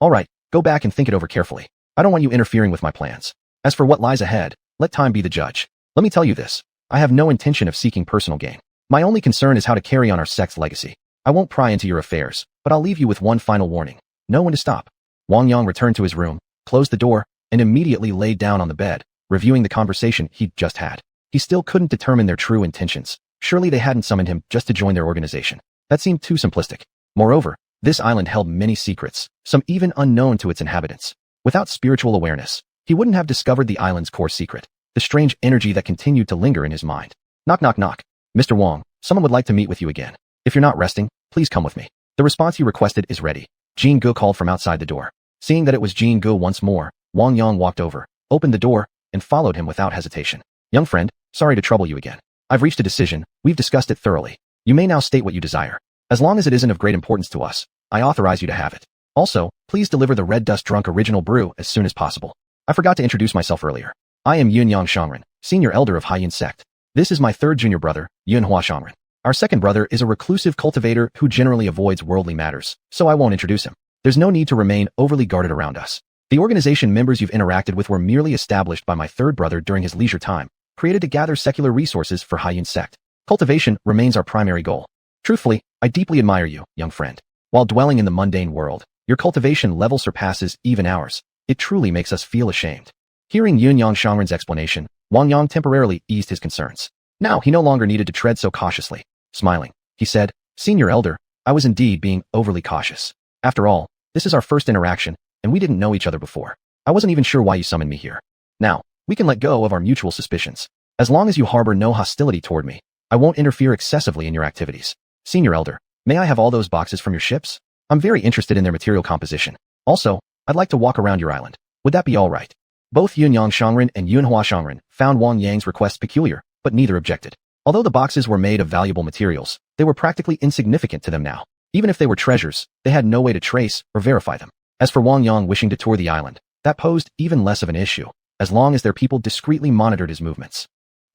Alright, go back and think it over carefully. I don't want you interfering with my plans. As for what lies ahead, let time be the judge. Let me tell you this. I have no intention of seeking personal gain. My only concern is how to carry on our sect's legacy. I won't pry into your affairs, but I'll leave you with one final warning. Know when to stop. Wang Yang returned to his room, closed the door, and immediately laid down on the bed, reviewing the conversation he'd just had. He still couldn't determine their true intentions. Surely they hadn't summoned him just to join their organization. That seemed too simplistic. Moreover, this island held many secrets, some even unknown to its inhabitants. Without spiritual awareness, he wouldn't have discovered the island's core secret, the strange energy that continued to linger in his mind. Knock knock knock. Mr. Wang, someone would like to meet with you again. If you're not resting, please come with me. The response you requested is ready. Jin Gu called from outside the door. Seeing that it was Jin Gu once more, Wang Yang walked over, opened the door, and followed him without hesitation. Young friend, sorry to trouble you again. I've reached a decision, we've discussed it thoroughly. You may now state what you desire. As long as it isn't of great importance to us, I authorize you to have it. Also, please deliver the Red Dust Drunk original brew as soon as possible. I forgot to introduce myself earlier. I am Yunyang Shangren, senior elder of Xiuxian sect. This is my third junior brother, Yunhua Shangren. Our second brother is a reclusive cultivator who generally avoids worldly matters, so I won't introduce him. There's no need to remain overly guarded around us. The organization members you've interacted with were merely established by my third brother during his leisure time, created to gather secular resources for Xiuxian sect. Cultivation remains our primary goal. Truthfully, I deeply admire you, young friend. While dwelling in the mundane world, your cultivation level surpasses even ours. It truly makes us feel ashamed. Hearing Yunyang Shangren's explanation, Wang Yang temporarily eased his concerns. Now he no longer needed to tread so cautiously. Smiling, he said, Senior Elder, I was indeed being overly cautious. After all, this is our first interaction, and we didn't know each other before. I wasn't even sure why you summoned me here. Now, we can let go of our mutual suspicions. As long as you harbor no hostility toward me, I won't interfere excessively in your activities. Senior Elder, may I have all those boxes from your ships? I'm very interested in their material composition. Also, I'd like to walk around your island. Would that be all right? Both Yunyang Shangren and Yunhua Shangren found Wang Yang's request peculiar, but neither objected. Although the boxes were made of valuable materials, they were practically insignificant to them now. Even if they were treasures, they had no way to trace or verify them. As for Wang Yang wishing to tour the island, that posed even less of an issue, as long as their people discreetly monitored his movements.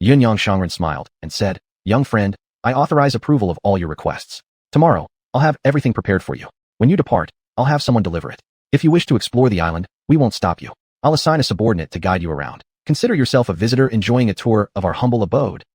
Yunyang Shangren smiled and said, "Young friend, I authorize approval of all your requests. Tomorrow, I'll have everything prepared for you. When you depart, I'll have someone deliver it. If you wish to explore the island, we won't stop you. I'll assign a subordinate to guide you around. Consider yourself a visitor enjoying a tour of our humble abode."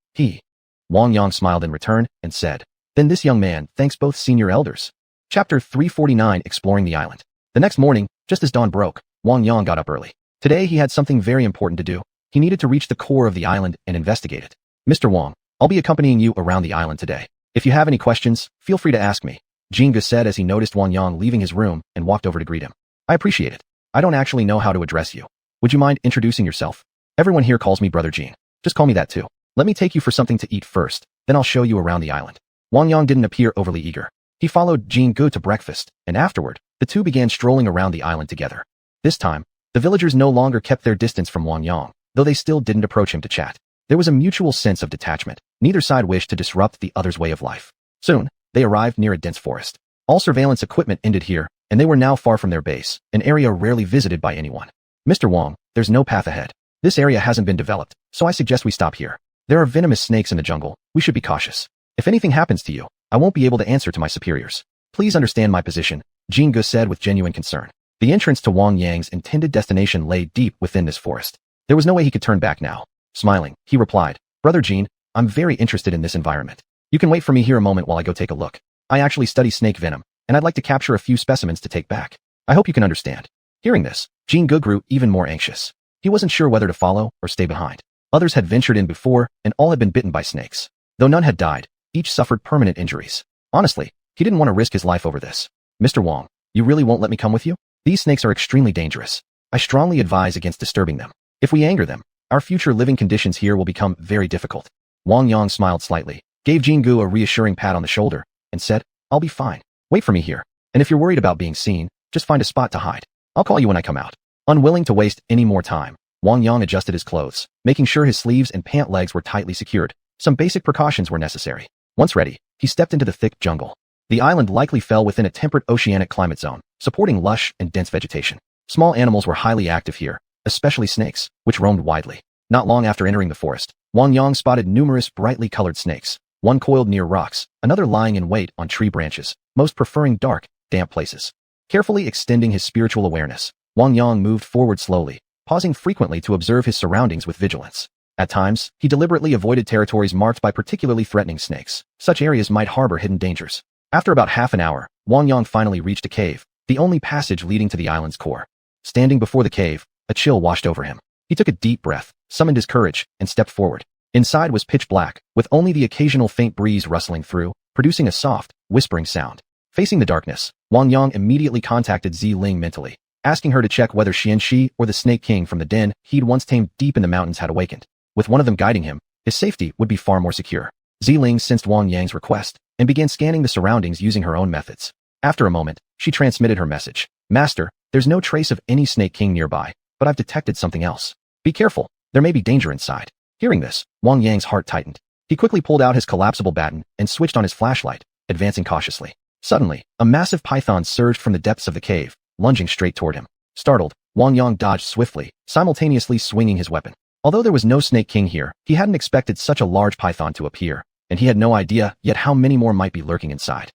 Wang Yang smiled in return and said, "Then this young man thanks both senior elders." Chapter 349 Exploring the Island. The next morning, just as dawn broke, Wang Yang got up early. Today he had something very important to do. He needed to reach the core of the island and investigate it. "Mr. Wang, I'll be accompanying you around the island today. If you have any questions, feel free to ask me," Jinga said as he noticed Wang Yang leaving his room and walked over to greet him. "I appreciate it. I don't actually know how to address you. Would you mind introducing yourself? Everyone here calls me Brother Jin. Just call me that too. Let me take you for something to eat first, then I'll show you around the island." Wang Yang didn't appear overly eager. He followed Jinga to breakfast, and afterward, the two began strolling around the island together. This time, the villagers no longer kept their distance from Wang Yang, though they still didn't approach him to chat. There was a mutual sense of detachment. Neither side wished to disrupt the other's way of life. Soon, they arrived near a dense forest. All surveillance equipment ended here, and they were now far from their base, an area rarely visited by anyone. "Mr. Wang, there's no path ahead. This area hasn't been developed, so I suggest we stop here. There are venomous snakes in the jungle. We should be cautious. If anything happens to you, I won't be able to answer to my superiors. Please understand my position," Jinga said with genuine concern. The entrance to Wang Yang's intended destination lay deep within this forest. There was no way he could turn back now. Smiling, he replied, "Brother Jin, I'm very interested in this environment. You can wait for me here a moment while I go take a look. I actually study snake venom, and I'd like to capture a few specimens to take back. I hope you can understand." Hearing this, Jinga grew even more anxious. He wasn't sure whether to follow or stay behind. Others had ventured in before, and all had been bitten by snakes. Though none had died, each suffered permanent injuries. Honestly, he didn't want to risk his life over this. "Mr. Wang, you really won't let me come with you? These snakes are extremely dangerous. I strongly advise against disturbing them. If we anger them, our future living conditions here will become very difficult." Wang Yang smiled slightly, gave Jingu a reassuring pat on the shoulder, and said, "I'll be fine. Wait for me here. And if you're worried about being seen, just find a spot to hide. I'll call you when I come out." Unwilling to waste any more time, Wang Yang adjusted his clothes, making sure his sleeves and pant legs were tightly secured. Some basic precautions were necessary. Once ready, he stepped into the thick jungle. The island likely fell within a temperate oceanic climate zone, supporting lush and dense vegetation. Small animals were highly active here, especially snakes, which roamed widely. Not long after entering the forest, Wang Yang spotted numerous brightly colored snakes, one coiled near rocks, another lying in wait on tree branches, most preferring dark, damp places. Carefully extending his spiritual awareness, Wang Yang moved forward slowly, pausing frequently to observe his surroundings with vigilance. At times, he deliberately avoided territories marked by particularly threatening snakes. Such areas might harbor hidden dangers. After about half an hour, Wang Yang finally reached a cave, the only passage leading to the island's core. Standing before the cave, a chill washed over him. He took a deep breath, summoned his courage, and stepped forward. Inside was pitch black, with only the occasional faint breeze rustling through, producing a soft, whispering sound. Facing the darkness, Wang Yang immediately contacted Xiling mentally, asking her to check whether Xianxi or the Snake King from the den he'd once tamed deep in the mountains had awakened. With one of them guiding him, his safety would be far more secure. Xiling sensed Wang Yang's request and began scanning the surroundings using her own methods. After a moment, she transmitted her message. "Master, there's no trace of any Snake King nearby, but I've detected something else. Be careful, there may be danger inside." Hearing this, Wang Yang's heart tightened. He quickly pulled out his collapsible baton and switched on his flashlight, advancing cautiously. Suddenly, a massive python surged from the depths of the cave, lunging straight toward him. Startled, Wang Yang dodged swiftly, simultaneously swinging his weapon. Although there was no Snake King here, he hadn't expected such a large python to appear, and he had no idea yet how many more might be lurking inside.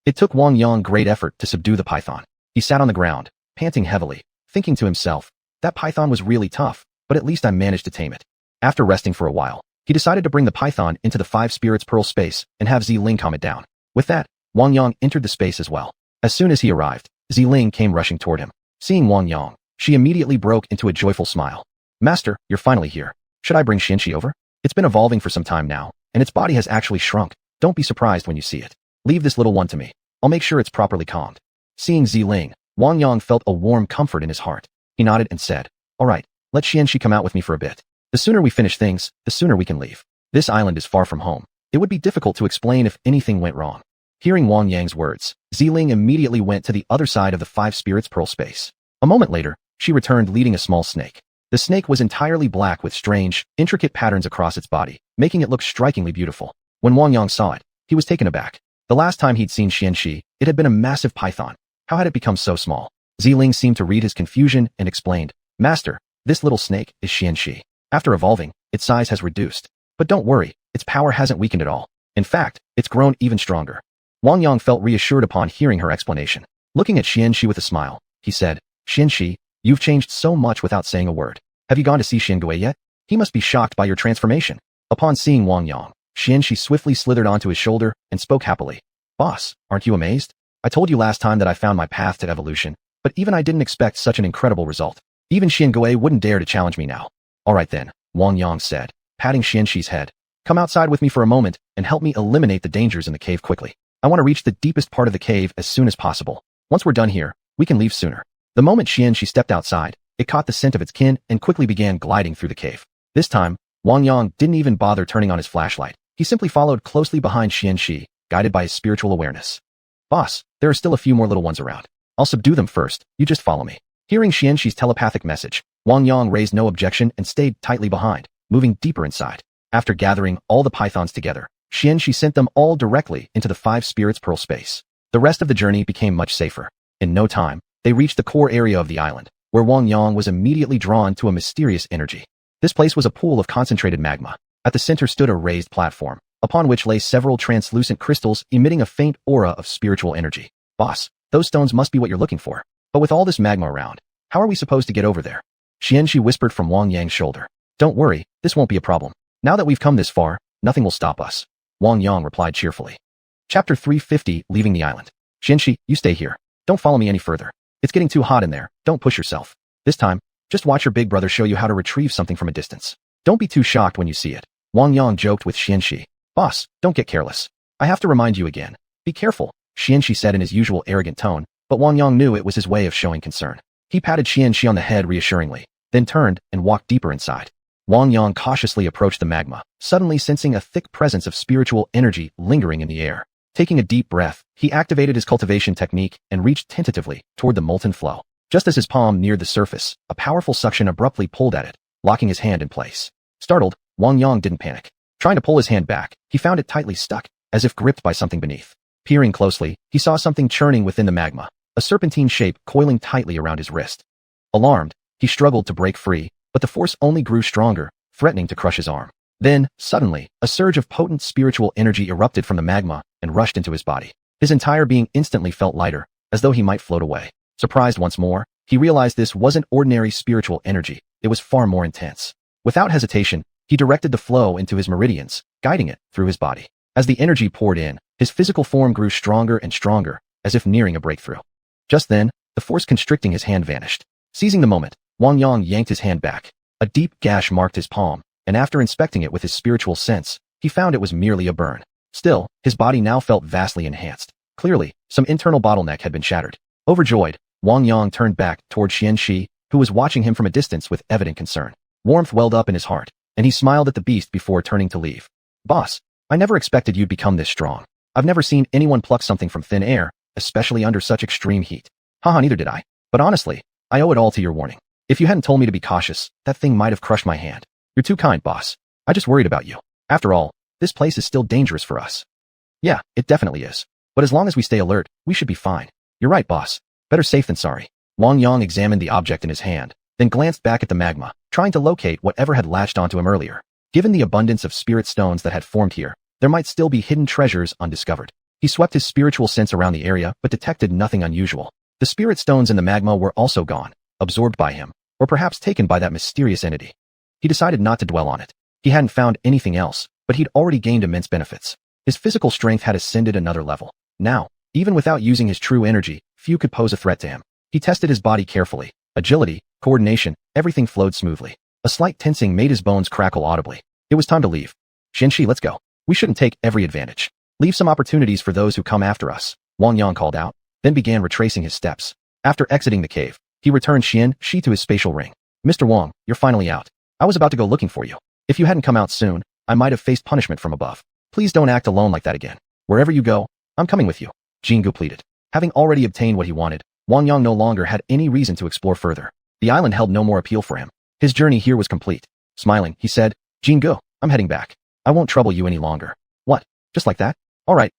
It took Wang Yang great effort to subdue the python. He sat on the ground, panting heavily, thinking to himself, "That python was really tough, but at least I managed to tame it." After resting for a while, he decided to bring the python into the Five Spirits Pearl space and have Xiling calm it down. With that, Wang Yang entered the space as well. As soon as he arrived, Xiling came rushing toward him. Seeing Wang Yang, she immediately broke into a joyful smile. "Master, you're finally here. Should I bring Xianxi over? It's been evolving for some time now, and its body has actually shrunk. Don't be surprised when you see it. Leave this little one to me. I'll make sure it's properly calmed." Seeing Xiling, Wang Yang felt a warm comfort in his heart. He nodded and said, "All right, let Xianxi come out with me for a bit. The sooner we finish things, the sooner we can leave. This island is far from home. It would be difficult to explain if anything went wrong." Hearing Wang Yang's words, Ziling immediately went to the other side of the five spirits pearl space. A moment later, she returned leading a small snake. The snake was entirely black with strange, intricate patterns across its body, making it look strikingly beautiful. When Wang Yang saw it, he was taken aback. The last time he'd seen Xianxi, it had been a massive python. How had it become so small? Ziling seemed to read his confusion and explained, Master, this little snake is Xianxi. After evolving, its size has reduced. But don't worry, its power hasn't weakened at all. In fact, it's grown even stronger. Wang Yang felt reassured upon hearing her explanation. Looking at Xianxi with a smile, he said, Xianxi, you've changed so much without saying a word. Have you gone to see Xingui yet? He must be shocked by your transformation. Upon seeing Wang Yang, Xianxi swiftly slithered onto his shoulder and spoke happily. Boss, aren't you amazed? I told you last time that I found my path to evolution, but even I didn't expect such an incredible result. Even Xingui wouldn't dare to challenge me now. All right then, Wang Yang said, patting Xianxi's head. Come outside with me for a moment and help me eliminate the dangers in the cave quickly. I want to reach the deepest part of the cave as soon as possible. Once we're done here, we can leave sooner. The moment Xianxi stepped outside, it caught the scent of its kin and quickly began gliding through the cave. This time, Wang Yang didn't even bother turning on his flashlight. He simply followed closely behind Xianxi, guided by his spiritual awareness. Boss, there are still a few more little ones around. I'll subdue them first, you just follow me. Hearing Xianxi's telepathic message, Wang Yang raised no objection and stayed tightly behind, moving deeper inside. After gathering all the pythons together, Xianxi sent them all directly into the five spirits pearl space. The rest of the journey became much safer. In no time, they reached the core area of the island, where Wang Yang was immediately drawn to a mysterious energy. This place was a pool of concentrated magma. At the center stood a raised platform, upon which lay several translucent crystals emitting a faint aura of spiritual energy. Boss, those stones must be what you're looking for. But with all this magma around, how are we supposed to get over there? Xianxi whispered from Wang Yang's shoulder. Don't worry, this won't be a problem. Now that we've come this far, nothing will stop us. Wang Yang replied cheerfully. Chapter 350, Leaving the Island. Xianxi, you stay here. Don't follow me any further. It's getting too hot in there, don't push yourself. This time, just watch your big brother show you how to retrieve something from a distance. Don't be too shocked when you see it. Wang Yang joked with Xianxi. Boss, don't get careless. I have to remind you again. Be careful, Xianxi said in his usual arrogant tone, but Wang Yang knew it was his way of showing concern. He patted Xianxi on the head reassuringly, then turned and walked deeper inside. Wang Yang cautiously approached the magma, suddenly sensing a thick presence of spiritual energy lingering in the air. Taking a deep breath, he activated his cultivation technique and reached tentatively toward the molten flow. Just as his palm neared the surface, a powerful suction abruptly pulled at it, locking his hand in place. Startled, Wang Yang didn't panic. Trying to pull his hand back, he found it tightly stuck, as if gripped by something beneath. Peering closely, he saw something churning within the magma, a serpentine shape coiling tightly around his wrist. Alarmed, he struggled to break free, but the force only grew stronger, threatening to crush his arm. Then, suddenly, a surge of potent spiritual energy erupted from the magma and rushed into his body. His entire being instantly felt lighter, as though he might float away. Surprised once more, he realized this wasn't ordinary spiritual energy, it was far more intense. Without hesitation, he directed the flow into his meridians, guiding it through his body. As the energy poured in, his physical form grew stronger and stronger, as if nearing a breakthrough. Just then, the force constricting his hand vanished. Seizing the moment, Wang Yang yanked his hand back. A deep gash marked his palm, and after inspecting it with his spiritual sense, he found it was merely a burn. Still, his body now felt vastly enhanced. Clearly, some internal bottleneck had been shattered. Overjoyed, Wang Yang turned back toward Xianxi, who was watching him from a distance with evident concern. Warmth welled up in his heart, and he smiled at the beast before turning to leave. Boss, I never expected you'd become this strong. I've never seen anyone pluck something from thin air, especially under such extreme heat. Haha, neither did I. But honestly, I owe it all to your warning. If you hadn't told me to be cautious, that thing might have crushed my hand. You're too kind, boss. I just worried about you. After all, this place is still dangerous for us. Yeah, it definitely is. But as long as we stay alert, we should be fine. You're right, boss. Better safe than sorry. Wang Yang examined the object in his hand, then glanced back at the magma, trying to locate whatever had latched onto him earlier. Given the abundance of spirit stones that had formed here, there might still be hidden treasures undiscovered. He swept his spiritual sense around the area but detected nothing unusual. The spirit stones in the magma were also gone, absorbed by him, or perhaps taken by that mysterious entity. He decided not to dwell on it. He hadn't found anything else, but he'd already gained immense benefits. His physical strength had ascended another level. Now, even without using his true energy, few could pose a threat to him. He tested his body carefully. Agility, coordination, everything flowed smoothly. A slight tensing made his bones crackle audibly. It was time to leave. Xianxi, let's go. We shouldn't take every advantage. Leave some opportunities for those who come after us, Wang Yang called out, then began retracing his steps. After exiting the cave, he returned Xianxi to his spatial ring. Mr. Wang, you're finally out. I was about to go looking for you. If you hadn't come out soon, I might have faced punishment from above. Please don't act alone like that again. Wherever you go, I'm coming with you, Jingu pleaded. Having already obtained what he wanted, Wang Yang no longer had any reason to explore further. The island held no more appeal for him. His journey here was complete. Smiling, he said, Jingu, I'm heading back. I won't trouble you any longer. What? Just like that? All right.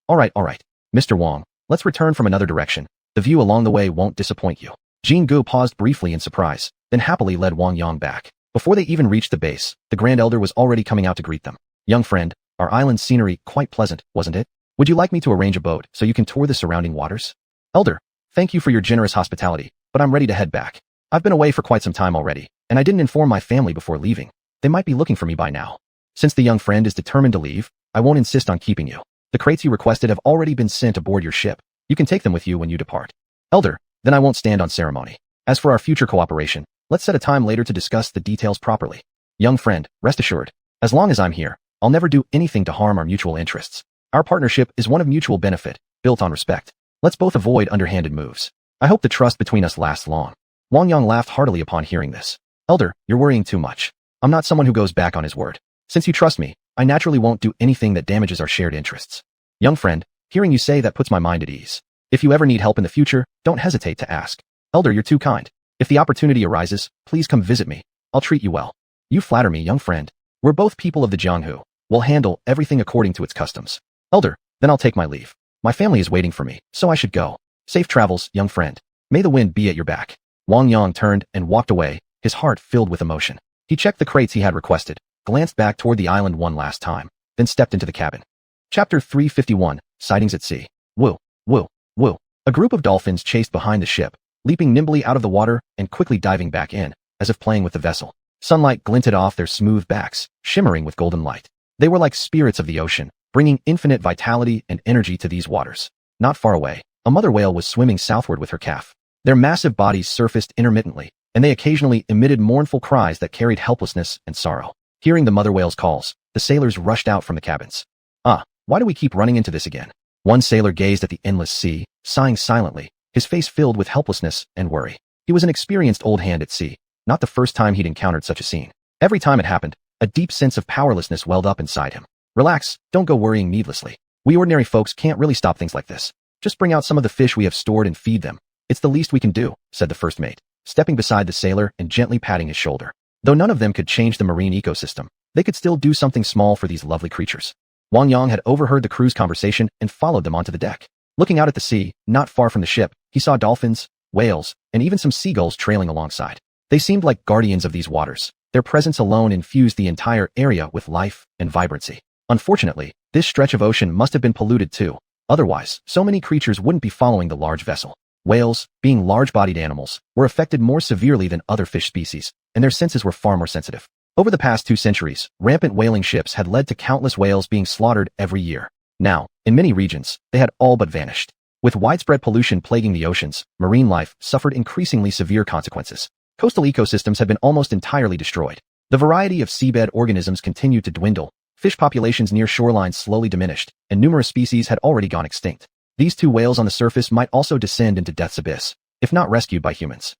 Mr. Wang, let's return from another direction. The view along the way won't disappoint you. Jingu paused briefly in surprise, then happily led Wang Yang back. Before they even reached the base, the Grand Elder was already coming out to greet them. Young friend, our island's scenery quite pleasant, wasn't it? Would you like me to arrange a boat so you can tour the surrounding waters? Elder, thank you for your generous hospitality, but I'm ready to head back. I've been away for quite some time already, and I didn't inform my family before leaving. They might be looking for me by now. Since the young friend is determined to leave, I won't insist on keeping you. The crates you requested have already been sent aboard your ship. You can take them with you when you depart. Elder, then I won't stand on ceremony. As for our future cooperation, let's set a time later to discuss the details properly. Young friend, rest assured, as long as I'm here, I'll never do anything to harm our mutual interests. Our partnership is one of mutual benefit, built on respect. Let's both avoid underhanded moves. I hope the trust between us lasts long. Wang Yang laughed heartily upon hearing this. Elder, you're worrying too much. I'm not someone who goes back on his word. Since you trust me, I naturally won't do anything that damages our shared interests. Young friend, hearing you say that puts my mind at ease. If you ever need help in the future, don't hesitate to ask. Elder, you're too kind. If the opportunity arises, please come visit me. I'll treat you well. You flatter me, young friend. We're both people of the Jianghu. We'll handle everything according to its customs. Elder, then I'll take my leave. My family is waiting for me, so I should go. Safe travels, young friend. May the wind be at your back. Wang Yang turned and walked away, his heart filled with emotion. He checked the crates he had requested, glanced back toward the island one last time, then stepped into the cabin. Chapter 351, Sightings at Sea. Woo, woo, woo. A group of dolphins chased behind the ship, leaping nimbly out of the water and quickly diving back in, as if playing with the vessel. Sunlight glinted off their smooth backs, shimmering with golden light. They were like spirits of the ocean, bringing infinite vitality and energy to these waters. Not far away, a mother whale was swimming southward with her calf. Their massive bodies surfaced intermittently, and they occasionally emitted mournful cries that carried helplessness and sorrow. Hearing the mother whale's calls, the sailors rushed out from the cabins. Why do we keep running into this again? One sailor gazed at the endless sea, sighing silently, his face filled with helplessness and worry. He was an experienced old hand at sea, not the first time he'd encountered such a scene. Every time it happened, a deep sense of powerlessness welled up inside him. Relax, don't go worrying needlessly. We ordinary folks can't really stop things like this. Just bring out some of the fish we have stored and feed them. It's the least we can do, said the first mate, stepping beside the sailor and gently patting his shoulder. Though none of them could change the marine ecosystem, they could still do something small for these lovely creatures. Wang Yang had overheard the crew's conversation and followed them onto the deck. Looking out at the sea, not far from the ship, he saw dolphins, whales, and even some seagulls trailing alongside. They seemed like guardians of these waters. Their presence alone infused the entire area with life and vibrancy. Unfortunately, this stretch of ocean must have been polluted too. Otherwise, so many creatures wouldn't be following the large vessel. Whales, being large-bodied animals, were affected more severely than other fish species, and their senses were far more sensitive. Over the past 2 centuries, rampant whaling ships had led to countless whales being slaughtered every year. Now, in many regions, they had all but vanished. With widespread pollution plaguing the oceans, marine life suffered increasingly severe consequences. Coastal ecosystems had been almost entirely destroyed. The variety of seabed organisms continued to dwindle, fish populations near shorelines slowly diminished, and numerous species had already gone extinct. These 2 whales on the surface might also descend into death's abyss, if not rescued by humans.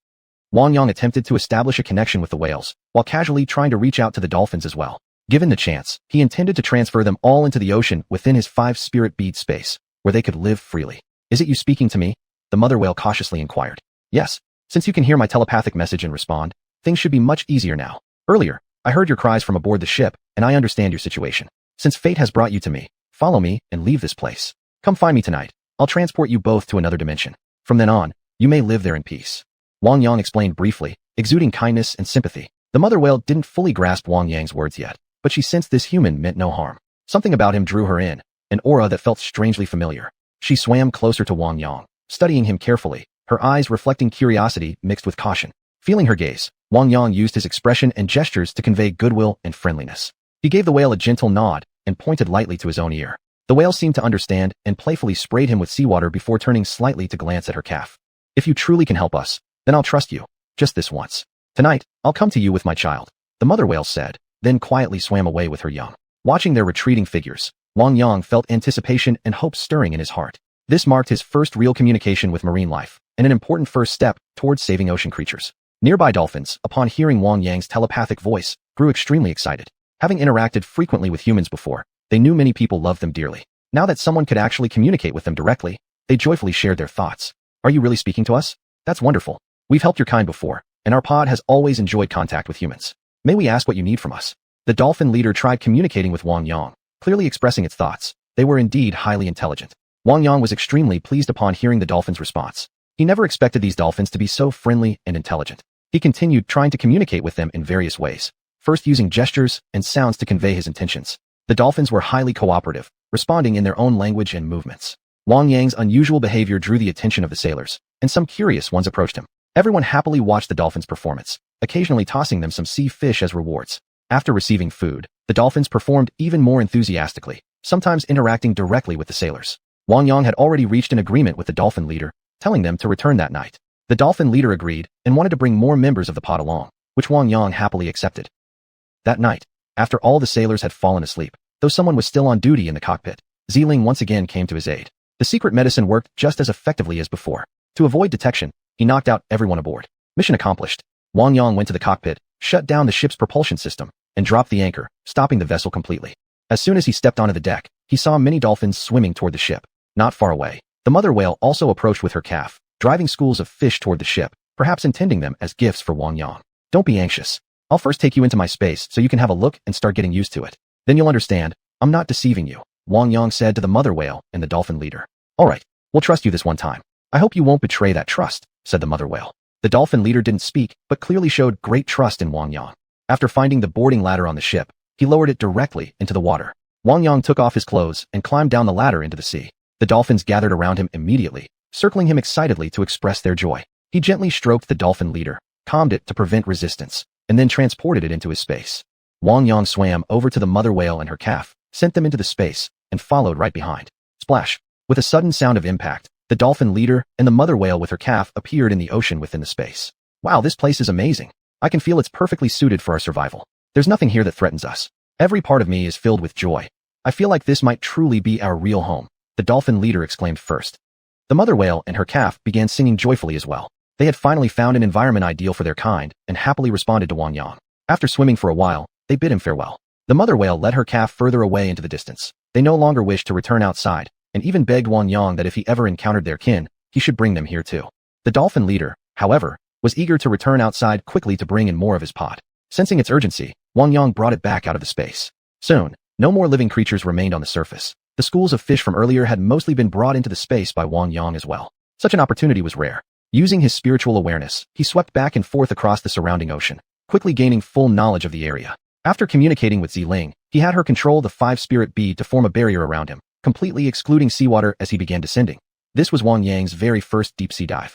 Wang Yang attempted to establish a connection with the whales, while casually trying to reach out to the dolphins as well. Given the chance, he intended to transfer them all into the ocean within his 5 spirit bead space, where they could live freely. Is it you speaking to me? The mother whale cautiously inquired. Yes. Since you can hear my telepathic message and respond, things should be much easier now. Earlier, I heard your cries from aboard the ship, and I understand your situation. Since fate has brought you to me, follow me and leave this place. Come find me tonight. I'll transport you both to another dimension. From then on, you may live there in peace. Wang Yang explained briefly, exuding kindness and sympathy. The mother whale didn't fully grasp Wang Yang's words yet, but she sensed this human meant no harm. Something about him drew her in, an aura that felt strangely familiar. She swam closer to Wang Yang, studying him carefully, her eyes reflecting curiosity mixed with caution. Feeling her gaze, Wang Yang used his expression and gestures to convey goodwill and friendliness. He gave the whale a gentle nod and pointed lightly to his own ear. The whale seemed to understand and playfully sprayed him with seawater before turning slightly to glance at her calf. If you truly can help us, then I'll trust you. Just this once. Tonight, I'll come to you with my child, the mother whale said, then quietly swam away with her young. Watching their retreating figures, Wang Yang felt anticipation and hope stirring in his heart. This marked his first real communication with marine life, and an important first step towards saving ocean creatures. Nearby dolphins, upon hearing Wang Yang's telepathic voice, grew extremely excited. Having interacted frequently with humans before, they knew many people loved them dearly. Now that someone could actually communicate with them directly, they joyfully shared their thoughts. Are you really speaking to us? That's wonderful. We've helped your kind before, and our pod has always enjoyed contact with humans. May we ask what you need from us? The dolphin leader tried communicating with Wang Yang, clearly expressing its thoughts. They were indeed highly intelligent. Wang Yang was extremely pleased upon hearing the dolphin's response. He never expected these dolphins to be so friendly and intelligent. He continued trying to communicate with them in various ways, first using gestures and sounds to convey his intentions. The dolphins were highly cooperative, responding in their own language and movements. Wang Yang's unusual behavior drew the attention of the sailors, and some curious ones approached him. Everyone happily watched the dolphins' performance, occasionally tossing them some sea fish as rewards. After receiving food, the dolphins performed even more enthusiastically, sometimes interacting directly with the sailors. Wang Yang had already reached an agreement with the dolphin leader, telling them to return that night. The dolphin leader agreed and wanted to bring more members of the pod along, which Wang Yang happily accepted. That night, after all the sailors had fallen asleep, though someone was still on duty in the cockpit, Xiling once again came to his aid. The secret medicine worked just as effectively as before. To avoid detection, he knocked out everyone aboard. Mission accomplished. Wang Yang went to the cockpit, shut down the ship's propulsion system, and dropped the anchor, stopping the vessel completely. As soon as he stepped onto the deck, he saw many dolphins swimming toward the ship. Not far away, the mother whale also approached with her calf, driving schools of fish toward the ship, perhaps intending them as gifts for Wang Yang. Don't be anxious. I'll first take you into my space so you can have a look and start getting used to it. Then you'll understand, I'm not deceiving you, Wang Yang said to the mother whale and the dolphin leader. All right, we'll trust you this one time. I hope you won't betray that trust, said the mother whale. The dolphin leader didn't speak, but clearly showed great trust in Wang Yang. After finding the boarding ladder on the ship, he lowered it directly into the water. Wang Yang took off his clothes and climbed down the ladder into the sea. The dolphins gathered around him immediately, circling him excitedly to express their joy. He gently stroked the dolphin leader, calmed it to prevent resistance, and then transported it into his space. Wang Yang swam over to the mother whale and her calf, sent them into the space, and followed right behind. Splash! With a sudden sound of impact, the dolphin leader and the mother whale with her calf appeared in the ocean within the space. Wow, this place is amazing. I can feel it's perfectly suited for our survival. There's nothing here that threatens us. Every part of me is filled with joy. I feel like this might truly be our real home, the dolphin leader exclaimed first. The mother whale and her calf began singing joyfully as well. They had finally found an environment ideal for their kind and happily responded to Wang Yang. After swimming for a while, they bid him farewell. The mother whale led her calf further away into the distance. They no longer wished to return outside, and even begged Wang Yang that if he ever encountered their kin, he should bring them here too. The dolphin leader, however, was eager to return outside quickly to bring in more of his pod. Sensing its urgency, Wang Yang brought it back out of the space. Soon, no more living creatures remained on the surface. The schools of fish from earlier had mostly been brought into the space by Wang Yang as well. Such an opportunity was rare. Using his spiritual awareness, he swept back and forth across the surrounding ocean, quickly gaining full knowledge of the area. After communicating with Xiling, he had her control the 5-spirit bead to form a barrier around him, completely excluding seawater as he began descending. This was Wang Yang's very first deep-sea dive.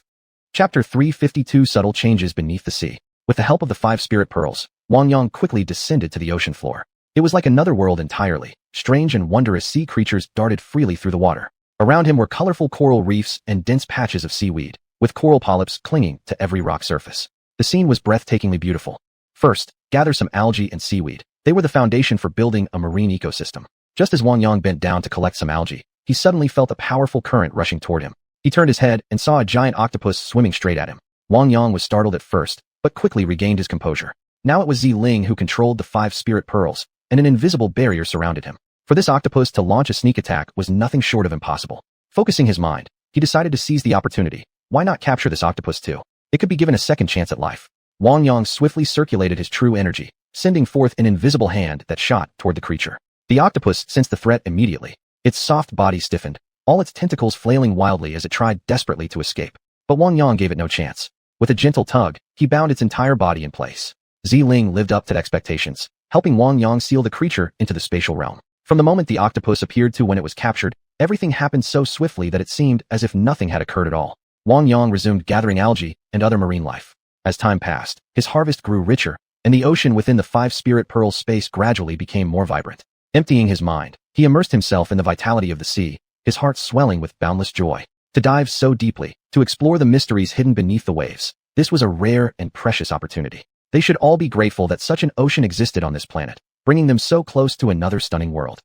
Chapter 352 Subtle Changes Beneath the Sea. With the help of the 5 spirit pearls, Wang Yang quickly descended to the ocean floor. It was like another world entirely. Strange and wondrous sea creatures darted freely through the water. Around him were colorful coral reefs and dense patches of seaweed, with coral polyps clinging to every rock surface. The scene was breathtakingly beautiful. First, gather some algae and seaweed. They were the foundation for building a marine ecosystem. Just as Wang Yang bent down to collect some algae, he suddenly felt a powerful current rushing toward him. He turned his head and saw a giant octopus swimming straight at him. Wang Yang was startled at first, but quickly regained his composure. Now it was Xiling who controlled the 5 spirit pearls, and an invisible barrier surrounded him. For this octopus to launch a sneak attack was nothing short of impossible. Focusing his mind, he decided to seize the opportunity. Why not capture this octopus too? It could be given a second chance at life. Wang Yang swiftly circulated his true energy, sending forth an invisible hand that shot toward the creature. The octopus sensed the threat immediately. Its soft body stiffened, all its tentacles flailing wildly as it tried desperately to escape. But Wang Yang gave it no chance. With a gentle tug, he bound its entire body in place. Xiling lived up to expectations, helping Wang Yang seal the creature into the spatial realm. From the moment the octopus appeared to when it was captured, everything happened so swiftly that it seemed as if nothing had occurred at all. Wang Yang resumed gathering algae and other marine life. As time passed, his harvest grew richer, and the ocean within the 5 spirit pearls space gradually became more vibrant. Emptying his mind, he immersed himself in the vitality of the sea, his heart swelling with boundless joy. To dive so deeply, to explore the mysteries hidden beneath the waves, this was a rare and precious opportunity. They should all be grateful that such an ocean existed on this planet, bringing them so close to another stunning world.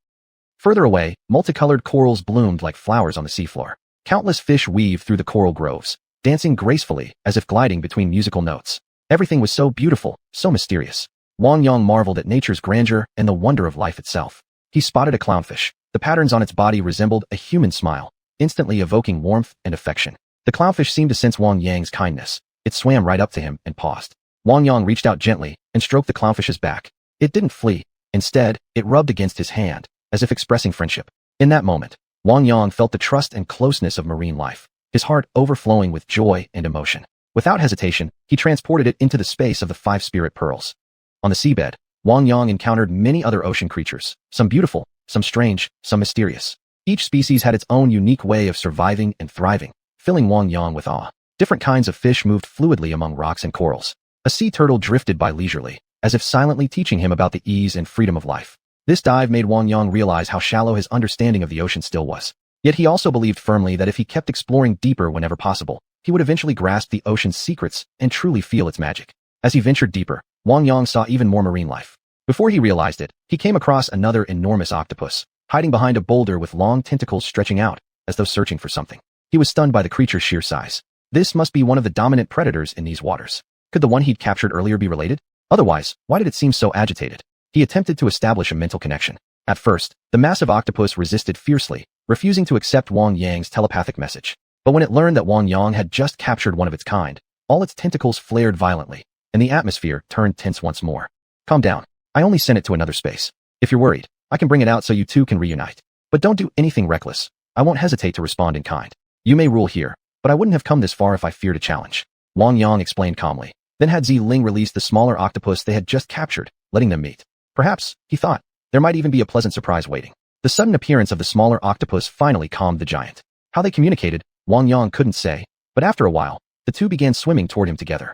Further away, multicolored corals bloomed like flowers on the seafloor. Countless fish weaved through the coral groves, dancing gracefully as if gliding between musical notes. Everything was so beautiful, so mysterious. Wang Yang marveled at nature's grandeur and the wonder of life itself. He spotted a clownfish, The patterns on its body resembled a human smile, instantly evoking warmth and affection. The clownfish seemed to sense Wang Yang's kindness. It swam right up to him and paused. Wang Yang reached out gently and stroked the clownfish's back. It didn't flee. Instead, it rubbed against his hand, as if expressing friendship. In that moment, Wang Yang felt the trust and closeness of marine life, his heart overflowing with joy and emotion. Without hesitation, he transported it into the space of the 5 spirit pearls. On the seabed, Wang Yang encountered many other ocean creatures, some beautiful, some strange, some mysterious. Each species had its own unique way of surviving and thriving, filling Wang Yang with awe. Different kinds of fish moved fluidly among rocks and corals. A sea turtle drifted by leisurely, as if silently teaching him about the ease and freedom of life. This dive made Wang Yang realize how shallow his understanding of the ocean still was. Yet he also believed firmly that if he kept exploring deeper whenever possible, he would eventually grasp the ocean's secrets and truly feel its magic. As he ventured deeper, Wang Yang saw even more marine life. Before he realized it, he came across another enormous octopus, hiding behind a boulder with long tentacles stretching out, as though searching for something. He was stunned by the creature's sheer size. This must be one of the dominant predators in these waters. Could the one he'd captured earlier be related? Otherwise, why did it seem so agitated? He attempted to establish a mental connection. At first, the massive octopus resisted fiercely, refusing to accept Wang Yang's telepathic message. But when it learned that Wang Yang had just captured one of its kind, all its tentacles flared violently, and the atmosphere turned tense once more. Calm down. I only sent it to another space. If you're worried, I can bring it out so you two can reunite. But don't do anything reckless. I won't hesitate to respond in kind. You may rule here, but I wouldn't have come this far if I feared a challenge. Wang Yang explained calmly. Then had Zi Ling release the smaller octopus they had just captured, letting them meet. Perhaps, he thought, there might even be a pleasant surprise waiting. The sudden appearance of the smaller octopus finally calmed the giant. How they communicated, Wang Yang couldn't say, but after a while, the two began swimming toward him together.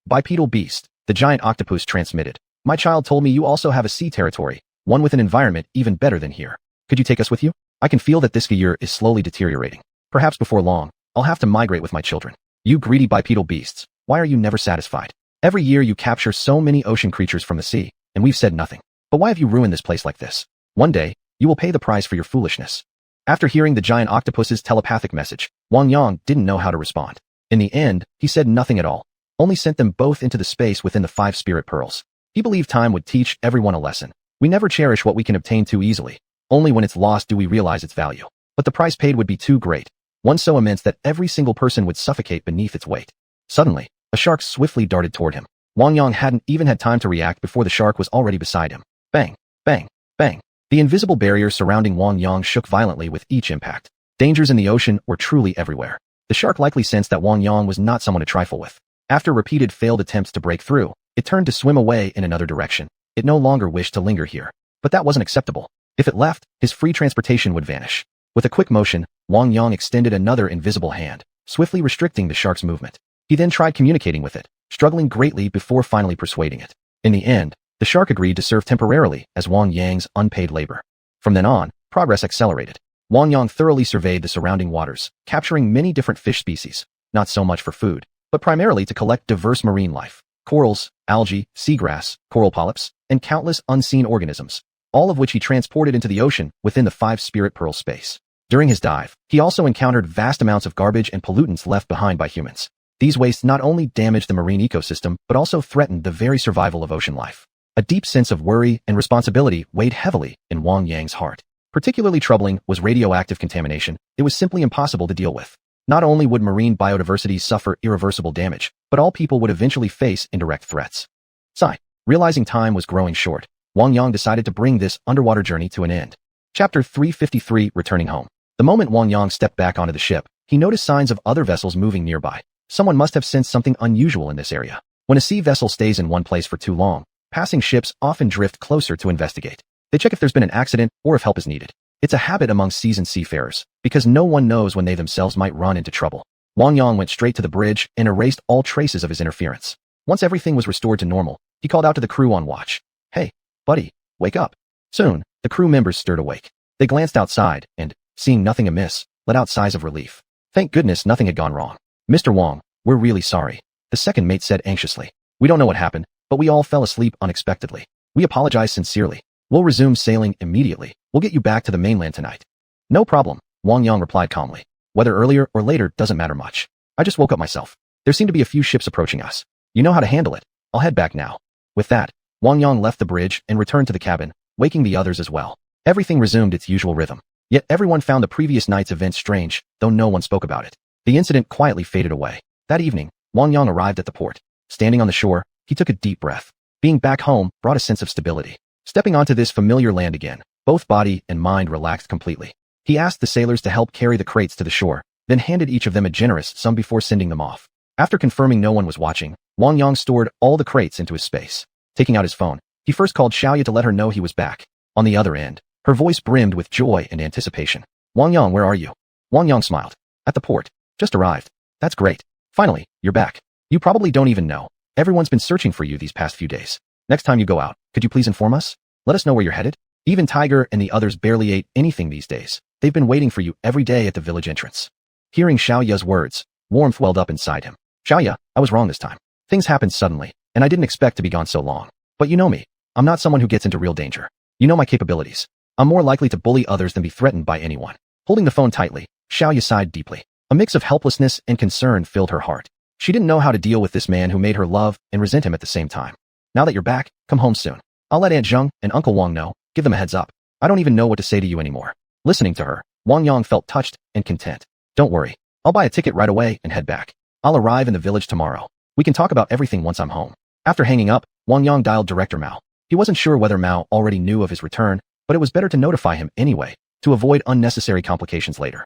Bipedal beast, the giant octopus transmitted. My child told me you also have a sea territory, one with an environment even better than here. Could you take us with you? I can feel that this xiuxian is slowly deteriorating. Perhaps before long, I'll have to migrate with my children. You greedy bipedal beasts, why are you never satisfied? Every year you capture so many ocean creatures from the sea, and we've said nothing. But why have you ruined this place like this? One day, you will pay the price for your foolishness. After hearing the giant octopus's telepathic message, Wang Yang didn't know how to respond. In the end, he said nothing at all, only sent them both into the space within the 5 spirit pearls. He believed time would teach everyone a lesson. We never cherish what we can obtain too easily. Only when it's lost do we realize its value. But the price paid would be too great, one so immense that every single person would suffocate beneath its weight. Suddenly, a shark swiftly darted toward him. Wang Yang hadn't even had time to react before the shark was already beside him. Bang, bang, bang. The invisible barrier surrounding Wang Yang shook violently with each impact. Dangers in the ocean were truly everywhere. The shark likely sensed that Wang Yang was not someone to trifle with. After repeated failed attempts to break through, it turned to swim away in another direction. It no longer wished to linger here. But that wasn't acceptable. If it left, his free transportation would vanish. With a quick motion, Wang Yang extended another invisible hand, swiftly restricting the shark's movement. He then tried communicating with it, struggling greatly before finally persuading it. In the end, the shark agreed to serve temporarily as Wang Yang's unpaid labor. From then on, progress accelerated. Wang Yang thoroughly surveyed the surrounding waters, capturing many different fish species, not so much for food, but primarily to collect diverse marine life. Corals, algae, seagrass, coral polyps, and countless unseen organisms, all of which he transported into the ocean within the 5 spirit pearl space. During his dive, he also encountered vast amounts of garbage and pollutants left behind by humans. These wastes not only damaged the marine ecosystem, but also threatened the very survival of ocean life. A deep sense of worry and responsibility weighed heavily in Wang Yang's heart. Particularly troubling was radioactive contamination. It was simply impossible to deal with. Not only would marine biodiversity suffer irreversible damage, but all people would eventually face indirect threats. Sigh. Realizing time was growing short, Wang Yang decided to bring this underwater journey to an end. Chapter 353, Returning Home. The moment Wang Yang stepped back onto the ship, he noticed signs of other vessels moving nearby. Someone must have sensed something unusual in this area. When a sea vessel stays in one place for too long, passing ships often drift closer to investigate. They check if there's been an accident or if help is needed. It's a habit among seasoned seafarers, because no one knows when they themselves might run into trouble. Wang Yang went straight to the bridge and erased all traces of his interference. Once everything was restored to normal, he called out to the crew on watch. Hey, buddy, wake up. Soon, the crew members stirred awake. They glanced outside and, seeing nothing amiss, let out sighs of relief. Thank goodness nothing had gone wrong. Mr. Wang, we're really sorry, the second mate said anxiously. We don't know what happened, but we all fell asleep unexpectedly. We apologize sincerely. We'll resume sailing immediately. We'll get you back to the mainland tonight. No problem, Wang Yang replied calmly. Whether earlier or later doesn't matter much. I just woke up myself. There seem to be a few ships approaching us. You know how to handle it. I'll head back now. With that, Wang Yang left the bridge and returned to the cabin, waking the others as well. Everything resumed its usual rhythm. Yet everyone found the previous night's event strange, though no one spoke about it. The incident quietly faded away. That evening, Wang Yang arrived at the port. Standing on the shore, he took a deep breath. Being back home brought a sense of stability. Stepping onto this familiar land again, both body and mind relaxed completely. He asked the sailors to help carry the crates to the shore, then handed each of them a generous sum before sending them off. After confirming no one was watching, Wang Yang stored all the crates into his space. Taking out his phone, he first called Xiaoya to let her know he was back. On the other end, her voice brimmed with joy and anticipation. "Wang Yang, where are you?" Wang Yang smiled. "At the port. Just arrived." "That's great. Finally, you're back. You probably don't even know. Everyone's been searching for you these past few days. Next time you go out, could you please inform us? Let us know where you're headed." Even Tiger and the others barely ate anything these days. They've been waiting for you every day at the village entrance. Hearing Xiaoya's words, warmth welled up inside him. "Xiaoya, I was wrong this time. Things happened suddenly, and I didn't expect to be gone so long. But you know me. I'm not someone who gets into real danger. You know my capabilities. I'm more likely to bully others than be threatened by anyone." Holding the phone tightly, Xiaoya sighed deeply. A mix of helplessness and concern filled her heart. She didn't know how to deal with this man who made her love and resent him at the same time. "Now that you're back, come home soon. I'll let Aunt Zheng and Uncle Wang know. Give them a heads up. I don't even know what to say to you anymore." Listening to her, Wang Yang felt touched and content. "Don't worry. I'll buy a ticket right away and head back. I'll arrive in the village tomorrow. We can talk about everything once I'm home." After hanging up, Wang Yang dialed Director Mao. He wasn't sure whether Mao already knew of his return, but it was better to notify him anyway, to avoid unnecessary complications later.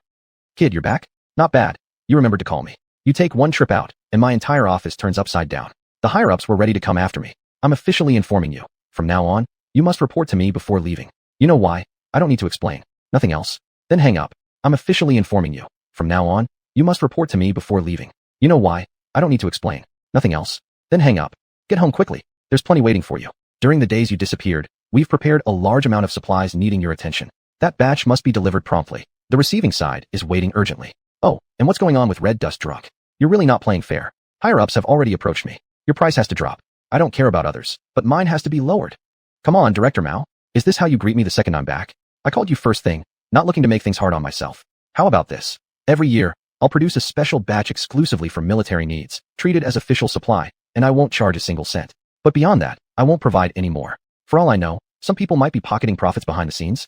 "Kid, you're back? Not bad. You remembered to call me. You take one trip out, and my entire office turns upside down. The higher-ups were ready to come after me. I'm officially informing you. From now on, you must report to me before leaving. You know why? I don't need to explain. Nothing else. Then hang up. I'm officially informing you. From now on, you must report to me before leaving. You know why? I don't need to explain. Nothing else. Then hang up. Get home quickly. There's plenty waiting for you. During the days you disappeared, we've prepared a large amount of supplies needing your attention. That batch must be delivered promptly. The receiving side is waiting urgently. Oh, and what's going on with Red Dust Drunk? You're really not playing fair. Higher-ups have already approached me. Your price has to drop. I don't care about others, but mine has to be lowered. Come on, Director Mao. Is this how you greet me the second I'm back? I called you first thing, not looking to make things hard on myself. How about this? Every year, I'll produce a special batch exclusively for military needs, treated as official supply, and I won't charge a single cent. But beyond that, I won't provide any more. For all I know, some people might be pocketing profits behind the scenes.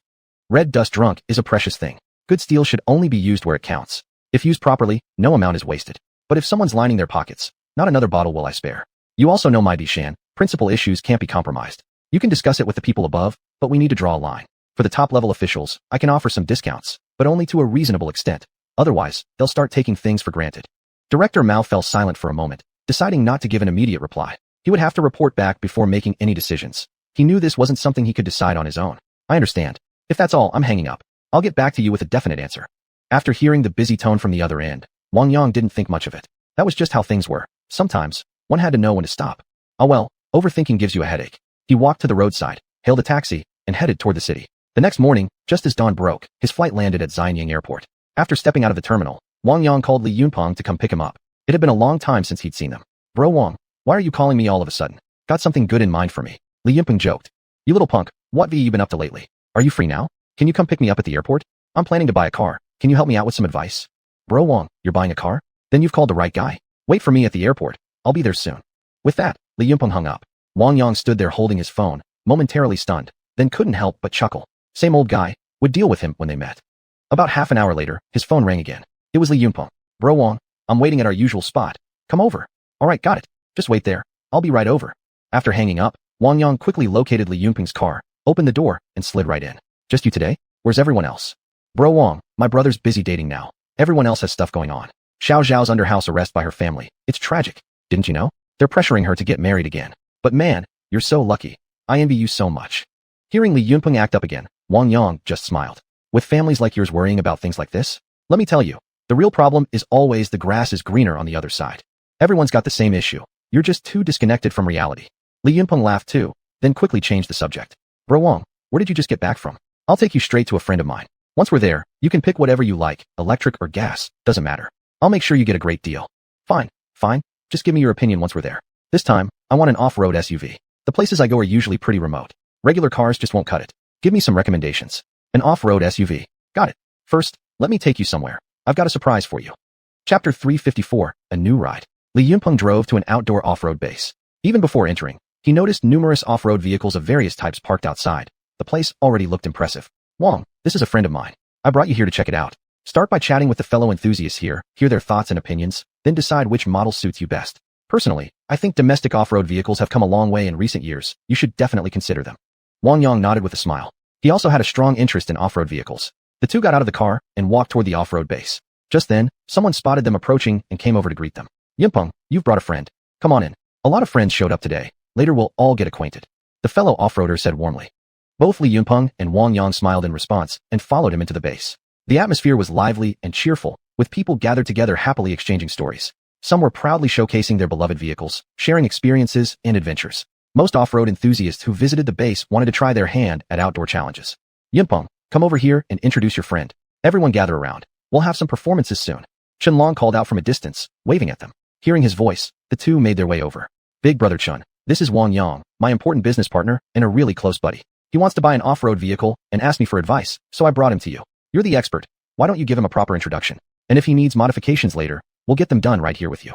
Red Dust Drunk is a precious thing. Good steel should only be used where it counts. If used properly, no amount is wasted. But if someone's lining their pockets, not another bottle will I spare. You also know my Bishan, principal issues can't be compromised. You can discuss it with the people above, but we need to draw a line. For the top-level officials, I can offer some discounts, but only to a reasonable extent. Otherwise, they'll start taking things for granted." Director Mao fell silent for a moment, deciding not to give an immediate reply. He would have to report back before making any decisions. He knew this wasn't something he could decide on his own. "I understand. If that's all, I'm hanging up. I'll get back to you with a definite answer." After hearing the busy tone from the other end, Wang Yang didn't think much of it. That was just how things were. Sometimes, one had to know when to stop. Oh well, overthinking gives you a headache. He walked to the roadside, hailed a taxi, and headed toward the city. The next morning, just as dawn broke, his flight landed at Xianyang Airport. After stepping out of the terminal, Wang Yang called Li Yunpeng to come pick him up. It had been a long time since he'd seen them. "Bro Wang, why are you calling me all of a sudden? Got something good in mind for me?" Li Yunpeng joked. "You little punk, what have you been up to lately? Are you free now? Can you come pick me up at the airport? I'm planning to buy a car. Can you help me out with some advice?" "Bro Wang, you're buying a car? Then you've called the right guy. Wait for me at the airport. I'll be there soon." With that, Li Yunpeng hung up. Wang Yang stood there holding his phone, momentarily stunned, then couldn't help but chuckle. Same old guy, would deal with him when they met. About half an hour later, his phone rang again. It was Li Yunpeng. "Bro Wang, I'm waiting at our usual spot. Come over." "All right, got it. Just wait there. I'll be right over." After hanging up, Wang Yang quickly located Li Yunpeng's car, opened the door, and slid right in. "Just you today? Where's everyone else?" "Bro Wang, my brother's busy dating now. Everyone else has stuff going on. Xiao Zhao's under house arrest by her family. It's tragic. Didn't you know? They're pressuring her to get married again. But man, you're so lucky. I envy you so much." Hearing Li Yunpeng act up again, Wang Yang just smiled. "With families like yours worrying about things like this? Let me tell you, the real problem is always the grass is greener on the other side. Everyone's got the same issue. You're just too disconnected from reality." Li Yunpeng laughed too, then quickly changed the subject. "Bro Wang, where did you just get back from? I'll take you straight to a friend of mine. Once we're there, you can pick whatever you like, electric or gas, doesn't matter. I'll make sure you get a great deal." Fine. Just give me your opinion once we're there. This time, I want an off-road SUV. The places I go are usually pretty remote. Regular cars just won't cut it. Give me some recommendations." "An off-road SUV. Got it. First, let me take you somewhere. I've got a surprise for you." Chapter 354, A New Ride. Li Yunpeng drove to an outdoor off-road base. Even before entering, he noticed numerous off-road vehicles of various types parked outside. The place already looked impressive. Wong, this is a friend of mine. I brought you here to check it out. Start by chatting with the fellow enthusiasts here, hear their thoughts and opinions, then decide which model suits you best. Personally, I think domestic off-road vehicles have come a long way in recent years. You should definitely consider them. Wang Yang nodded with a smile. He also had a strong interest in off-road vehicles. The two got out of the car and walked toward the off-road base. Just then, someone spotted them approaching and came over to greet them. Yimpeng, you've brought a friend. Come on in. A lot of friends showed up today. Later we'll all get acquainted. The fellow off-roader said warmly. Both Li Yunpeng and Wang Yang smiled in response and followed him into the base. The atmosphere was lively and cheerful, with people gathered together happily exchanging stories. Some were proudly showcasing their beloved vehicles, sharing experiences and adventures. Most off-road enthusiasts who visited the base wanted to try their hand at outdoor challenges. Yimpeng, come over here and introduce your friend. Everyone gather around. We'll have some performances soon. Chunlong called out from a distance, waving at them. Hearing his voice, the two made their way over. Big brother Chun, this is Wang Yang, my important business partner and a really close buddy. He wants to buy an off-road vehicle and asked me for advice, so I brought him to you. You're the expert. Why don't you give him a proper introduction? And if he needs modifications later, we'll get them done right here with you.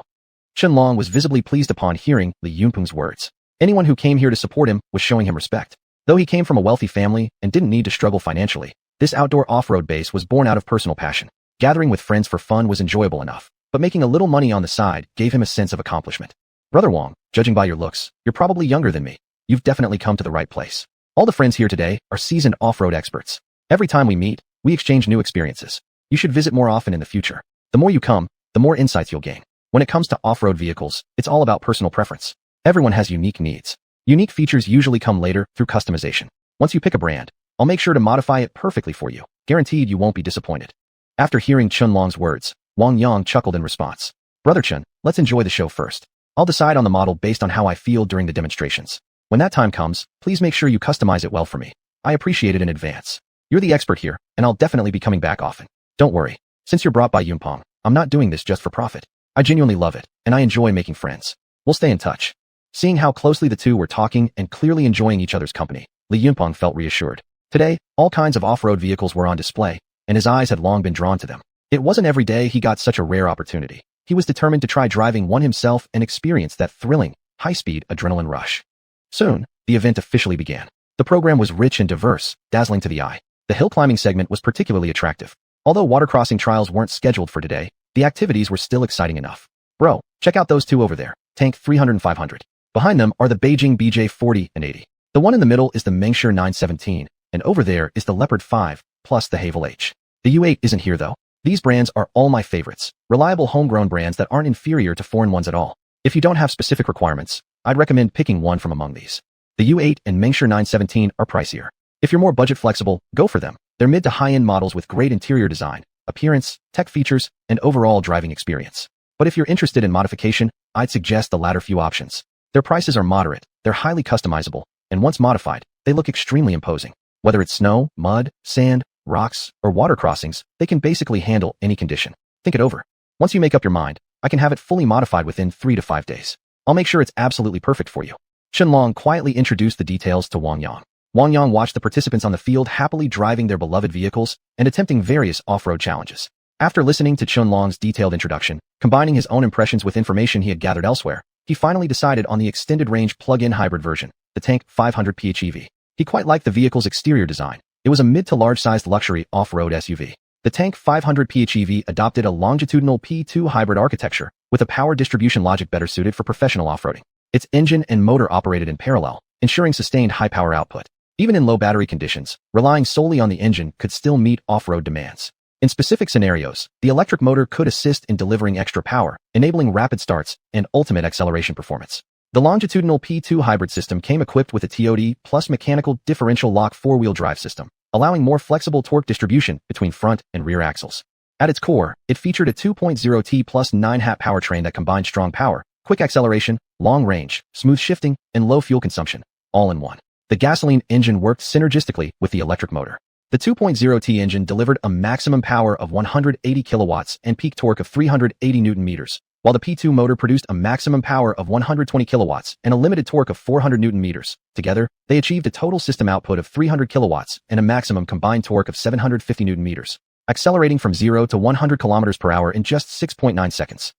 Chunlong was visibly pleased upon hearing Li Yunpeng's words. Anyone who came here to support him was showing him respect. Though he came from a wealthy family and didn't need to struggle financially, this outdoor off-road base was born out of personal passion. Gathering with friends for fun was enjoyable enough, but making a little money on the side gave him a sense of accomplishment. Brother Wang, judging by your looks, you're probably younger than me. You've definitely come to the right place. All the friends here today are seasoned off-road experts. Every time we meet, we exchange new experiences. You should visit more often in the future. The more you come, the more insights you'll gain. When it comes to off-road vehicles, it's all about personal preference. Everyone has unique needs. Unique features usually come later through customization. Once you pick a brand, I'll make sure to modify it perfectly for you. Guaranteed you won't be disappointed. After hearing Chunlong's words, Wang Yang chuckled in response. Brother Chun, let's enjoy the show first. I'll decide on the model based on how I feel during the demonstrations. When that time comes, please make sure you customize it well for me. I appreciate it in advance. You're the expert here, and I'll definitely be coming back often. Don't worry. Since you're brought by Yunpeng, I'm not doing this just for profit. I genuinely love it, and I enjoy making friends. We'll stay in touch. Seeing how closely the two were talking and clearly enjoying each other's company, Li Yunpeng felt reassured. Today, all kinds of off-road vehicles were on display, and his eyes had long been drawn to them. It wasn't every day he got such a rare opportunity. He was determined to try driving one himself and experience that thrilling, high-speed adrenaline rush. Soon, the event officially began. The program was rich and diverse, dazzling to the eye. The hill climbing segment was particularly attractive. Although watercrossing trials weren't scheduled for today, the activities were still exciting enough. Bro, check out those two over there, Tank 300 and 500. Behind them are the Beijing BJ40 and 80. The one in the middle is the Mengsher 917, and over there is the Leopard 5, plus the Havel H. The U8 isn't here though. These brands are all my favorites, reliable homegrown brands that aren't inferior to foreign ones at all. If you don't have specific requirements, I'd recommend picking one from among these. The U8 and Mengsher 917 are pricier. If you're more budget flexible, go for them. They're mid to high-end models with great interior design, appearance, tech features, and overall driving experience. But if you're interested in modification, I'd suggest the latter few options. Their prices are moderate, they're highly customizable, and once modified, they look extremely imposing. Whether it's snow, mud, sand, rocks, or water crossings, they can basically handle any condition. Think it over. Once you make up your mind, I can have it fully modified within 3 to 5 days. I'll make sure it's absolutely perfect for you. Chunlong quietly introduced the details to Wang Yang. Wang Yang watched the participants on the field happily driving their beloved vehicles and attempting various off-road challenges. After listening to Chunlong's detailed introduction, combining his own impressions with information he had gathered elsewhere, he finally decided on the extended-range plug-in hybrid version, the Tank 500 PHEV. He quite liked the vehicle's exterior design. It was a mid to large-sized luxury off-road SUV. The Tank 500 PHEV adopted a longitudinal P2 hybrid architecture with a power distribution logic better suited for professional off-roading. Its engine and motor operated in parallel, ensuring sustained high power output. Even in low battery conditions, relying solely on the engine could still meet off-road demands. In specific scenarios, the electric motor could assist in delivering extra power, enabling rapid starts and ultimate acceleration performance. The longitudinal P2 hybrid system came equipped with a TOD plus mechanical differential lock four-wheel drive system, allowing more flexible torque distribution between front and rear axles. At its core, it featured a 2.0T plus 9-hat powertrain that combined strong power, quick acceleration, long range, smooth shifting, and low fuel consumption, all in one. The gasoline engine worked synergistically with the electric motor. The 2.0T engine delivered a maximum power of 180 kilowatts and peak torque of 380 Newton meters, while the P2 motor produced a maximum power of 120 kilowatts and a limited torque of 400 Newton meters. Together, they achieved a total system output of 300 kilowatts and a maximum combined torque of 750 Newton meters, accelerating from 0 to 100 kilometers per hour in just 6.9 seconds.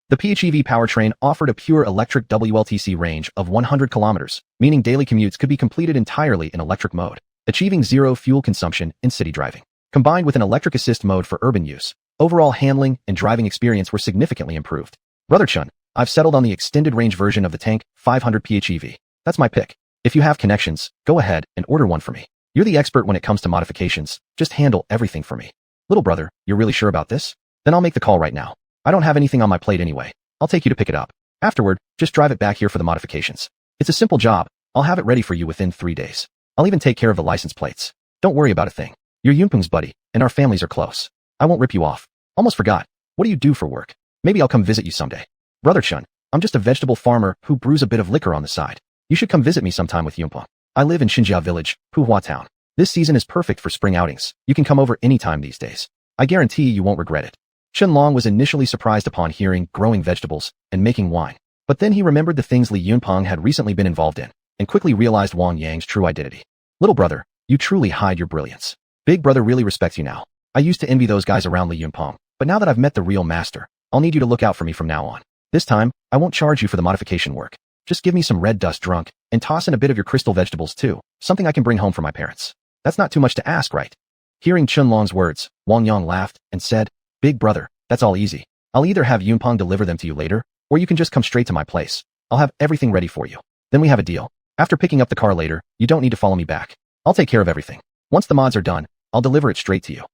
The PHEV powertrain offered a pure electric WLTC range of 100 kilometers, meaning daily commutes could be completed entirely in electric mode. achieving zero fuel consumption in city driving. Combined with an electric assist mode for urban use, overall handling and driving experience were significantly improved. Brother Chun, I've settled on the extended range version of the tank 500 PHEV. That's my pick. If you have connections, go ahead and order one for me. You're the expert when it comes to modifications. Just handle everything for me. Little brother, you're really sure about this? Then I'll make the call right now. I don't have anything on my plate anyway. I'll take you to pick it up. Afterward, just drive it back here for the modifications. It's a simple job. I'll have it ready for you within 3 days. I'll even take care of the license plates. Don't worry about a thing. You're Yunpeng's buddy, and our families are close. I won't rip you off. Almost forgot. What do you do for work? Maybe I'll come visit you someday. Brother Chun, I'm just a vegetable farmer who brews a bit of liquor on the side. You should come visit me sometime with Yunpeng. I live in Xinjia Village, Puhua Town. This season is perfect for spring outings. You can come over anytime these days. I guarantee you won't regret it. Chen Long was initially surprised upon hearing growing vegetables and making wine. But then he remembered the things Li Yunpeng had recently been involved in, and quickly realized Wang Yang's true identity. Little brother, you truly hide your brilliance. Big brother really respects you now. I used to envy those guys around Li Yunpeng, but now that I've met the real master, I'll need you to look out for me from now on. This time, I won't charge you for the modification work. Just give me some red dust drunk, and toss in a bit of your crystal vegetables too, something I can bring home for my parents. That's not too much to ask, right? Hearing Chen Long's words, Wang Yang laughed and said, Big brother, that's all easy. I'll either have Yunpeng deliver them to you later, or you can just come straight to my place. I'll have everything ready for you. Then we have a deal. After picking up the car later, you don't need to follow me back. I'll take care of everything. Once the mods are done, I'll deliver it straight to you.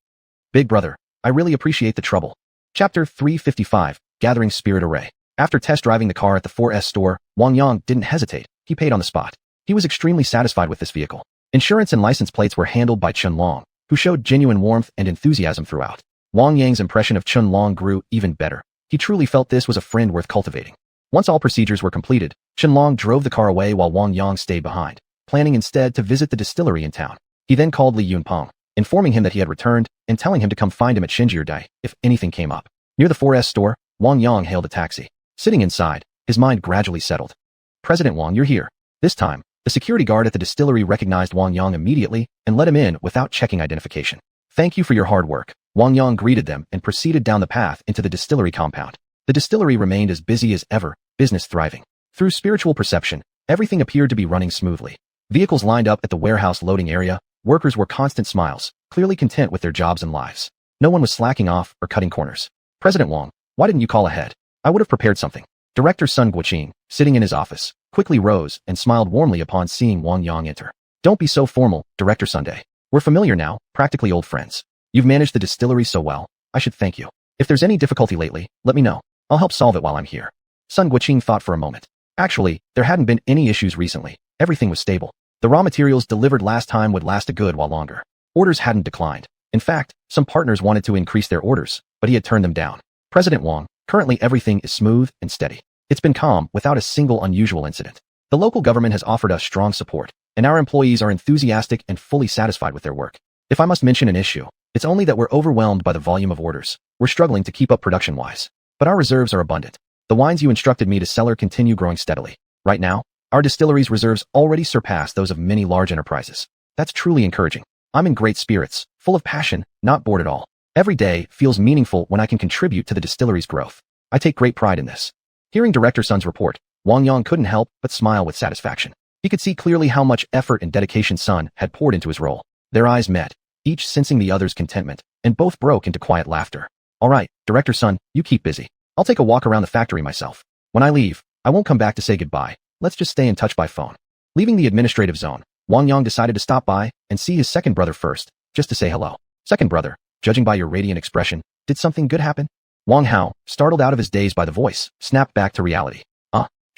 Big brother, I really appreciate the trouble. Chapter 355, Gathering Spirit Array. After test driving the car at the 4S store, Wang Yang didn't hesitate. He paid on the spot. He was extremely satisfied with this vehicle. Insurance and license plates were handled by Chen Long, who showed genuine warmth and enthusiasm throughout. Wang Yang's impression of Chen Long grew even better. He truly felt this was a friend worth cultivating. Once all procedures were completed, Chen Long drove the car away while Wang Yang stayed behind, planning instead to visit the distillery in town. He then called Li Yunpeng, informing him that he had returned and telling him to come find him at Xinjierdai if anything came up. Near the 4S store, Wang Yang hailed a taxi. Sitting inside, his mind gradually settled. President Wang, you're here. This time, the security guard at the distillery recognized Wang Yang immediately and let him in without checking identification. Thank you for your hard work. Wang Yang greeted them and proceeded down the path into the distillery compound. The distillery remained as busy as ever, business thriving. Through spiritual perception, everything appeared to be running smoothly. Vehicles lined up at the warehouse loading area, workers were constant smiles, clearly content with their jobs and lives. No one was slacking off or cutting corners. President Wang, why didn't you call ahead? I would have prepared something. Director Sun Guoqing, sitting in his office, quickly rose and smiled warmly upon seeing Wang Yang enter. Don't be so formal, Director Sunday. We're familiar now, practically old friends. You've managed the distillery so well, I should thank you. If there's any difficulty lately, let me know. I'll help solve it while I'm here. Sun Guoqing thought for a moment. Actually, there hadn't been any issues recently. Everything was stable. The raw materials delivered last time would last a good while longer. Orders hadn't declined. In fact, some partners wanted to increase their orders, but he had turned them down. President Wang, currently everything is smooth and steady. It's been calm without a single unusual incident. The local government has offered us strong support, and our employees are enthusiastic and fully satisfied with their work. If I must mention an issue, it's only that we're overwhelmed by the volume of orders. We're struggling to keep up production-wise. But our reserves are abundant. The wines you instructed me to sell continue growing steadily. Right now, our distillery's reserves already surpass those of many large enterprises. That's truly encouraging. I'm in great spirits, full of passion, not bored at all. Every day feels meaningful when I can contribute to the distillery's growth. I take great pride in this. Hearing Director Sun's report, Wang Yang couldn't help but smile with satisfaction. He could see clearly how much effort and dedication Sun had poured into his role. Their eyes met, each sensing the other's contentment, and both broke into quiet laughter. All right, Director Sun, you keep busy. I'll take a walk around the factory myself. When I leave, I won't come back to say goodbye. Let's just stay in touch by phone. Leaving the administrative zone, Wang Yang decided to stop by and see his second brother first, just to say hello. Second brother, judging by your radiant expression, did something good happen? Wang Hao, startled out of his daze by the voice, snapped back to reality.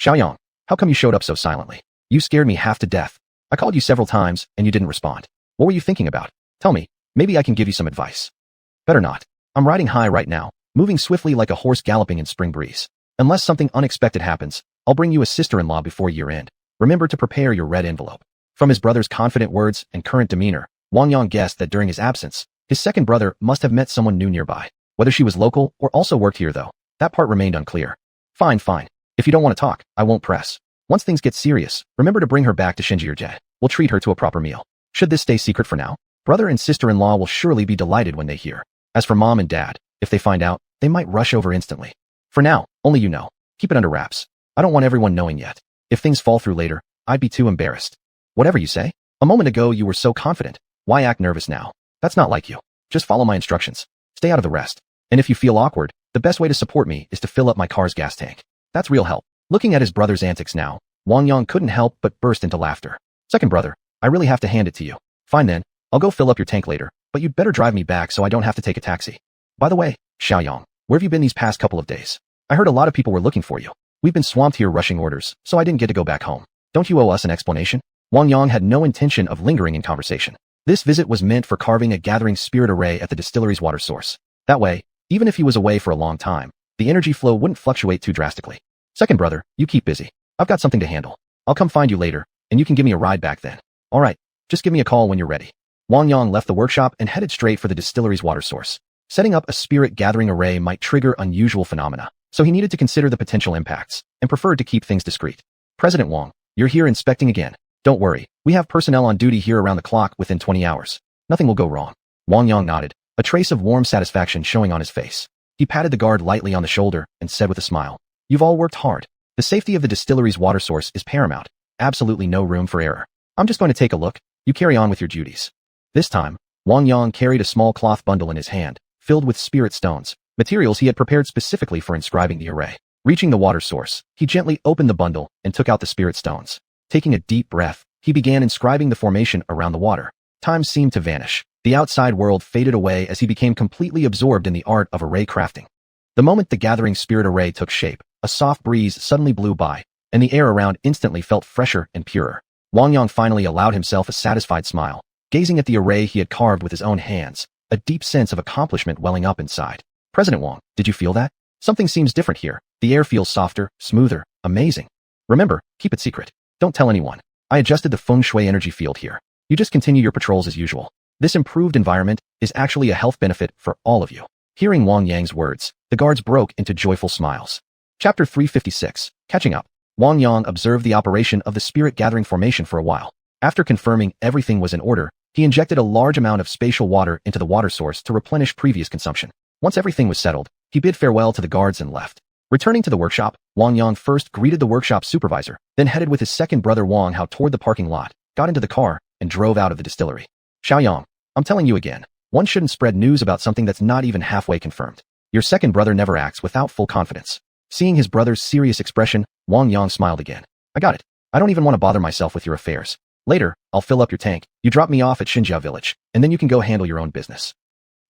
Xiaoyang, how come you showed up so silently? You scared me half to death. I called you several times and you didn't respond. What were you thinking about? Tell me, maybe I can give you some advice. Better not. I'm riding high right now, moving swiftly like a horse galloping in spring breeze. Unless something unexpected happens, I'll bring you a sister-in-law before year end. Remember to prepare your red envelope. From his brother's confident words and current demeanor, Wang Yang guessed that during his absence, his second brother must have met someone new nearby. Whether she was local or also worked here though, that part remained unclear. Fine. If you don't want to talk, I won't press. Once things get serious, remember to bring her back to Xinjierdai. We'll treat her to a proper meal. Should this stay secret for now? Brother and sister-in-law will surely be delighted when they hear. As for mom and dad, if they find out, they might rush over instantly. For now, only you know. Keep it under wraps. I don't want everyone knowing yet. If things fall through later, I'd be too embarrassed. Whatever you say. A moment ago you were so confident. Why act nervous now? That's not like you. Just follow my instructions. Stay out of the rest. And if you feel awkward, the best way to support me is to fill up my car's gas tank. That's real help. Looking at his brother's antics now, Wang Yang couldn't help but burst into laughter. Second brother, I really have to hand it to you. Fine then, I'll go fill up your tank later, but you'd better drive me back so I don't have to take a taxi. By the way, Xiaoyang, where have you been these past couple of days? I heard a lot of people were looking for you. We've been swamped here rushing orders, so I didn't get to go back home. Don't you owe us an explanation? Wang Yang had no intention of lingering in conversation. This visit was meant for carving a gathering spirit array at the distillery's water source. That way, even if he was away for a long time, the energy flow wouldn't fluctuate too drastically. Second brother, you keep busy. I've got something to handle. I'll come find you later, and you can give me a ride back then. All right, just give me a call when you're ready. Wang Yang left the workshop and headed straight for the distillery's water source. Setting up a spirit gathering array might trigger unusual phenomena, so he needed to consider the potential impacts, and preferred to keep things discreet. President Wang, you're here inspecting again. Don't worry, we have personnel on duty here around the clock within 20 hours. Nothing will go wrong. Wang Yang nodded, a trace of warm satisfaction showing on his face. He patted the guard lightly on the shoulder and said with a smile, "You've all worked hard. The safety of the distillery's water source is paramount. Absolutely no room for error. I'm just going to take a look. You carry on with your duties." This time, Wang Yang carried a small cloth bundle in his hand, filled with spirit stones, materials he had prepared specifically for inscribing the array. Reaching the water source, he gently opened the bundle and took out the spirit stones. Taking a deep breath, he began inscribing the formation around the water. Time seemed to vanish. The outside world faded away as he became completely absorbed in the art of array crafting. The moment the gathering spirit array took shape, a soft breeze suddenly blew by, and the air around instantly felt fresher and purer. Wang Yang finally allowed himself a satisfied smile, gazing at the array he had carved with his own hands, a deep sense of accomplishment welling up inside. President Wang, did you feel that? Something seems different here. The air feels softer, smoother, amazing. Remember, keep it secret. Don't tell anyone. I adjusted the feng shui energy field here. You just continue your patrols as usual. This improved environment is actually a health benefit for all of you. Hearing Wang Yang's words, the guards broke into joyful smiles. Chapter 356, Catching Up. Wang Yang observed the operation of the spirit gathering formation for a while. After confirming everything was in order, he injected a large amount of spatial water into the water source to replenish previous consumption. Once everything was settled, he bid farewell to the guards and left. Returning to the workshop, Wang Yang first greeted the workshop supervisor, then headed with his second brother Wang Hao toward the parking lot, got into the car, and drove out of the distillery. Xiaoyang, I'm telling you again, one shouldn't spread news about something that's not even halfway confirmed. Your second brother never acts without full confidence. Seeing his brother's serious expression, Wang Yang smiled again. I got it. I don't even want to bother myself with your affairs. Later, I'll fill up your tank, you drop me off at Xinjiao village, and then you can go handle your own business.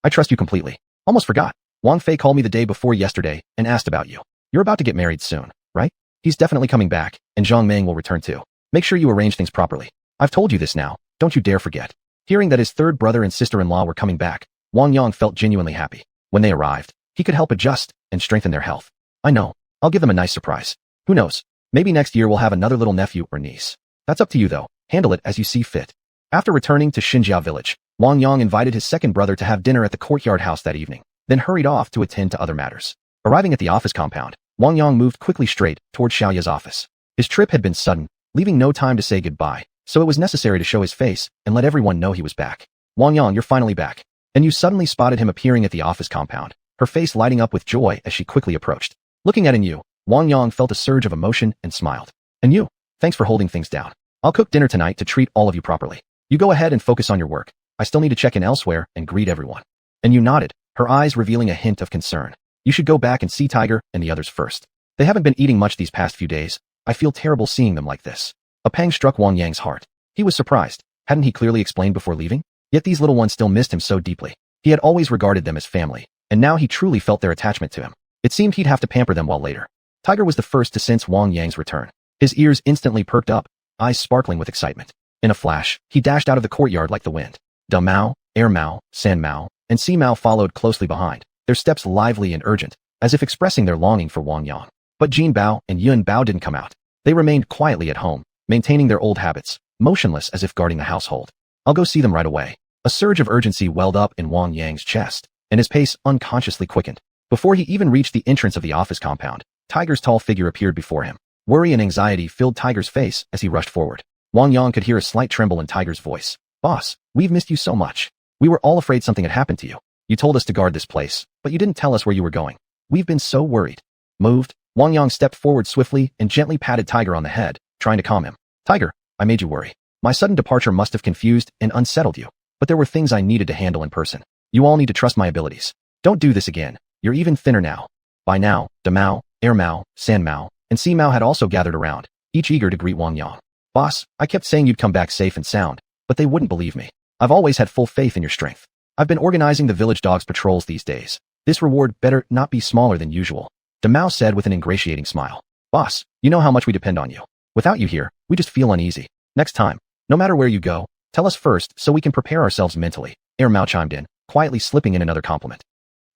I trust you completely. Almost forgot. Wang Fei called me the day before yesterday and asked about you. You're about to get married soon, right? He's definitely coming back, and Zhang Meng will return too. Make sure you arrange things properly. I've told you this now, don't you dare forget. Hearing that his third brother and sister-in-law were coming back, Wang Yang felt genuinely happy. When they arrived, he could help adjust and strengthen their health. I know. I'll give them a nice surprise. Who knows? Maybe next year we'll have another little nephew or niece. That's up to you though. Handle it as you see fit. After returning to Xinjiao village, Wang Yang invited his second brother to have dinner at the courtyard house that evening, then hurried off to attend to other matters. Arriving at the office compound, Wang Yang moved quickly straight toward Xiaoya's office. His trip had been sudden, leaving no time to say goodbye, so it was necessary to show his face and let everyone know he was back. Wang Yang, you're finally back. And you suddenly spotted him appearing at the office compound, her face lighting up with joy as she quickly approached. Looking at you, Wang Yang felt a surge of emotion and smiled. And you, thanks for holding things down. I'll cook dinner tonight to treat all of you properly. You go ahead and focus on your work. I still need to check in elsewhere and greet everyone. And you nodded, her eyes revealing a hint of concern. You should go back and see Tiger and the others first. They haven't been eating much these past few days. I feel terrible seeing them like this. A pang struck Wang Yang's heart. He was surprised. Hadn't he clearly explained before leaving? Yet these little ones still missed him so deeply. He had always regarded them as family, and now he truly felt their attachment to him. It seemed he'd have to pamper them while later. Tiger was the first to sense Wang Yang's return. His ears instantly perked up, eyes sparkling with excitement. In a flash, he dashed out of the courtyard like the wind. Da Mao, Air Mao, San Mao, and Si Mao followed closely behind, their steps lively and urgent, as if expressing their longing for Wang Yang. But Jin Bao and Yun Bao didn't come out. They remained quietly at home, maintaining their old habits, motionless as if guarding the household. I'll go see them right away. A surge of urgency welled up in Wang Yang's chest, and his pace unconsciously quickened. Before he even reached the entrance of the office compound, Tiger's tall figure appeared before him. Worry and anxiety filled Tiger's face as he rushed forward. Wang Yang could hear a slight tremble in Tiger's voice. Boss, we've missed you so much. We were all afraid something had happened to you. You told us to guard this place, but you didn't tell us where you were going. We've been so worried. Moved, Wang Yang stepped forward swiftly and gently patted Tiger on the head, trying to calm him. Tiger, I made you worry. My sudden departure must have confused and unsettled you, but there were things I needed to handle in person. You all need to trust my abilities. Don't do this again. You're even thinner now. By now, Da Mao, Air Mao, San Mao, and Si Mao had also gathered around, each eager to greet Wang Yang. Boss, I kept saying you'd come back safe and sound, but they wouldn't believe me. I've always had full faith in your strength. I've been organizing the village dogs patrols these days. This reward better not be smaller than usual. Da Mao said with an ingratiating smile. Boss, you know how much we depend on you. Without you here, we just feel uneasy. Next time, no matter where you go, tell us first so we can prepare ourselves mentally. Air Mao chimed in, quietly slipping in another compliment.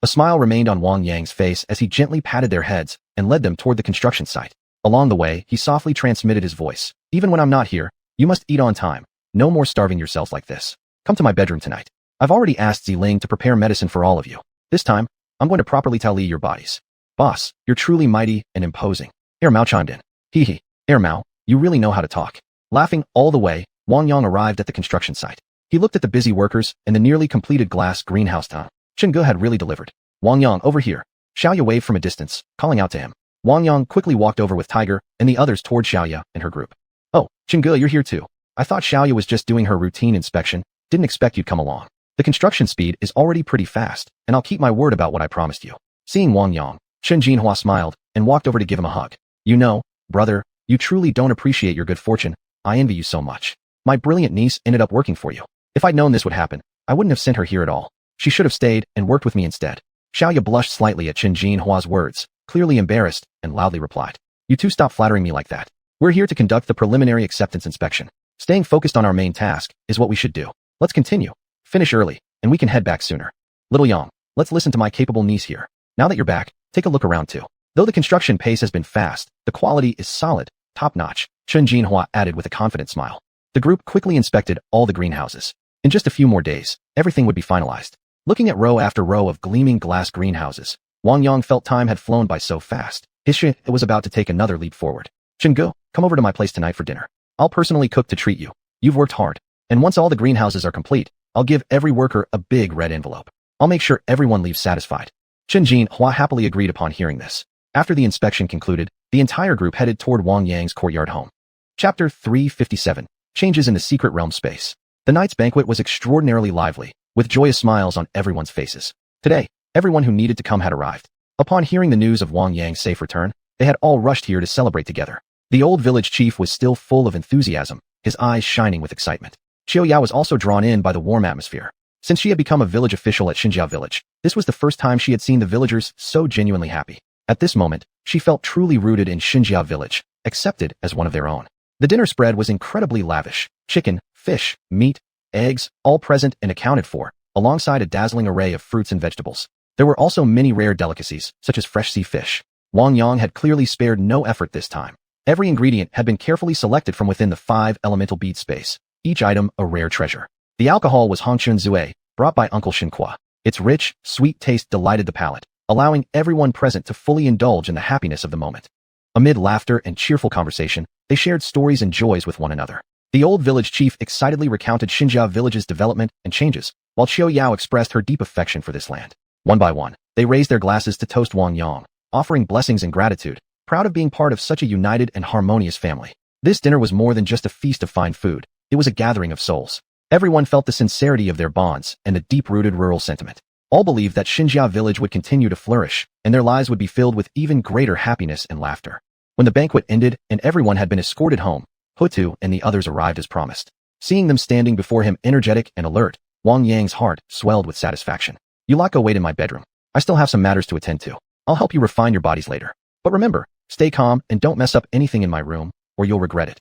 A smile remained on Wang Yang's face as he gently patted their heads and led them toward the construction site. Along the way, he softly transmitted his voice. Even when I'm not here, you must eat on time. No more starving yourselves like this. Come to my bedroom tonight. I've already asked Ziling to prepare medicine for all of you. This time, I'm going to properly tally your bodies. Boss, you're truly mighty and imposing. Air Mao chimed in. Hee hee, Air Mao, you really know how to talk. Laughing all the way, Wang Yang arrived at the construction site. He looked at the busy workers and the nearly completed glass greenhouse town. Chengge had really delivered. Wang Yang, over here. Xiaoya waved from a distance, calling out to him. Wang Yang quickly walked over with Tiger and the others toward Xiaoya and her group. Oh, Chengge, you're here too. I thought Xiaoya was just doing her routine inspection. Didn't expect you'd come along. The construction speed is already pretty fast, and I'll keep my word about what I promised you. Seeing Wang Yang, Chen Jinhua smiled and walked over to give him a hug. You know, brother, you truly don't appreciate your good fortune. I envy you so much. My brilliant niece ended up working for you. If I'd known this would happen, I wouldn't have sent her here at all. She should have stayed and worked with me instead. Xiaoya blushed slightly at Chen Jinhua's words, clearly embarrassed, and loudly replied. You two stop flattering me like that. We're here to conduct the preliminary acceptance inspection. Staying focused on our main task is what we should do. Let's continue. Finish early, and we can head back sooner. Little Yang, let's listen to my capable niece here. Now that you're back, take a look around too. Though the construction pace has been fast, the quality is solid, top-notch, Chen Jinhua added with a confident smile. The group quickly inspected all the greenhouses. In just a few more days, everything would be finalized. Looking at row after row of gleaming glass greenhouses, Wang Yang felt time had flown by so fast. It was about to take another leap forward. Chengge, come over to my place tonight for dinner. I'll personally cook to treat you. You've worked hard. And once all the greenhouses are complete, I'll give every worker a big red envelope. I'll make sure everyone leaves satisfied. Chen Jinhua happily agreed upon hearing this. After the inspection concluded, the entire group headed toward Wang Yang's courtyard home. Chapter 357. Changes in the Secret Realm Space. The night's banquet was extraordinarily lively, with joyous smiles on everyone's faces. Today, everyone who needed to come had arrived. Upon hearing the news of Wang Yang's safe return, they had all rushed here to celebrate together. The old village chief was still full of enthusiasm, his eyes shining with excitement. Xiaoya was also drawn in by the warm atmosphere. Since she had become a village official at Xinjia village, this was the first time she had seen the villagers so genuinely happy. At this moment, she felt truly rooted in Xinjia village, accepted as one of their own. The dinner spread was incredibly lavish. Chicken, fish, meat, eggs, all present and accounted for, alongside a dazzling array of fruits and vegetables. There were also many rare delicacies, such as fresh sea fish. Wang Yang had clearly spared no effort this time. Every ingredient had been carefully selected from within the 5 elemental bead space, each item a rare treasure. The alcohol was Hongchun Zue, brought by Uncle Shinqua. Its rich, sweet taste delighted the palate, allowing everyone present to fully indulge in the happiness of the moment. Amid laughter and cheerful conversation, they shared stories and joys with one another. The old village chief excitedly recounted Xinjia village's development and changes, while Xiao Yao expressed her deep affection for this land. One by one, they raised their glasses to toast Wang Yang, offering blessings and gratitude, proud of being part of such a united and harmonious family. This dinner was more than just a feast of fine food. It was a gathering of souls. Everyone felt the sincerity of their bonds and the deep-rooted rural sentiment. All believed that Xinjia village would continue to flourish, and their lives would be filled with even greater happiness and laughter. When the banquet ended and everyone had been escorted home, Hutu and the others arrived as promised. Seeing them standing before him energetic and alert, Wang Yang's heart swelled with satisfaction. You lot go wait in my bedroom. I still have some matters to attend to. I'll help you refine your bodies later. But remember, stay calm and don't mess up anything in my room, or you'll regret it.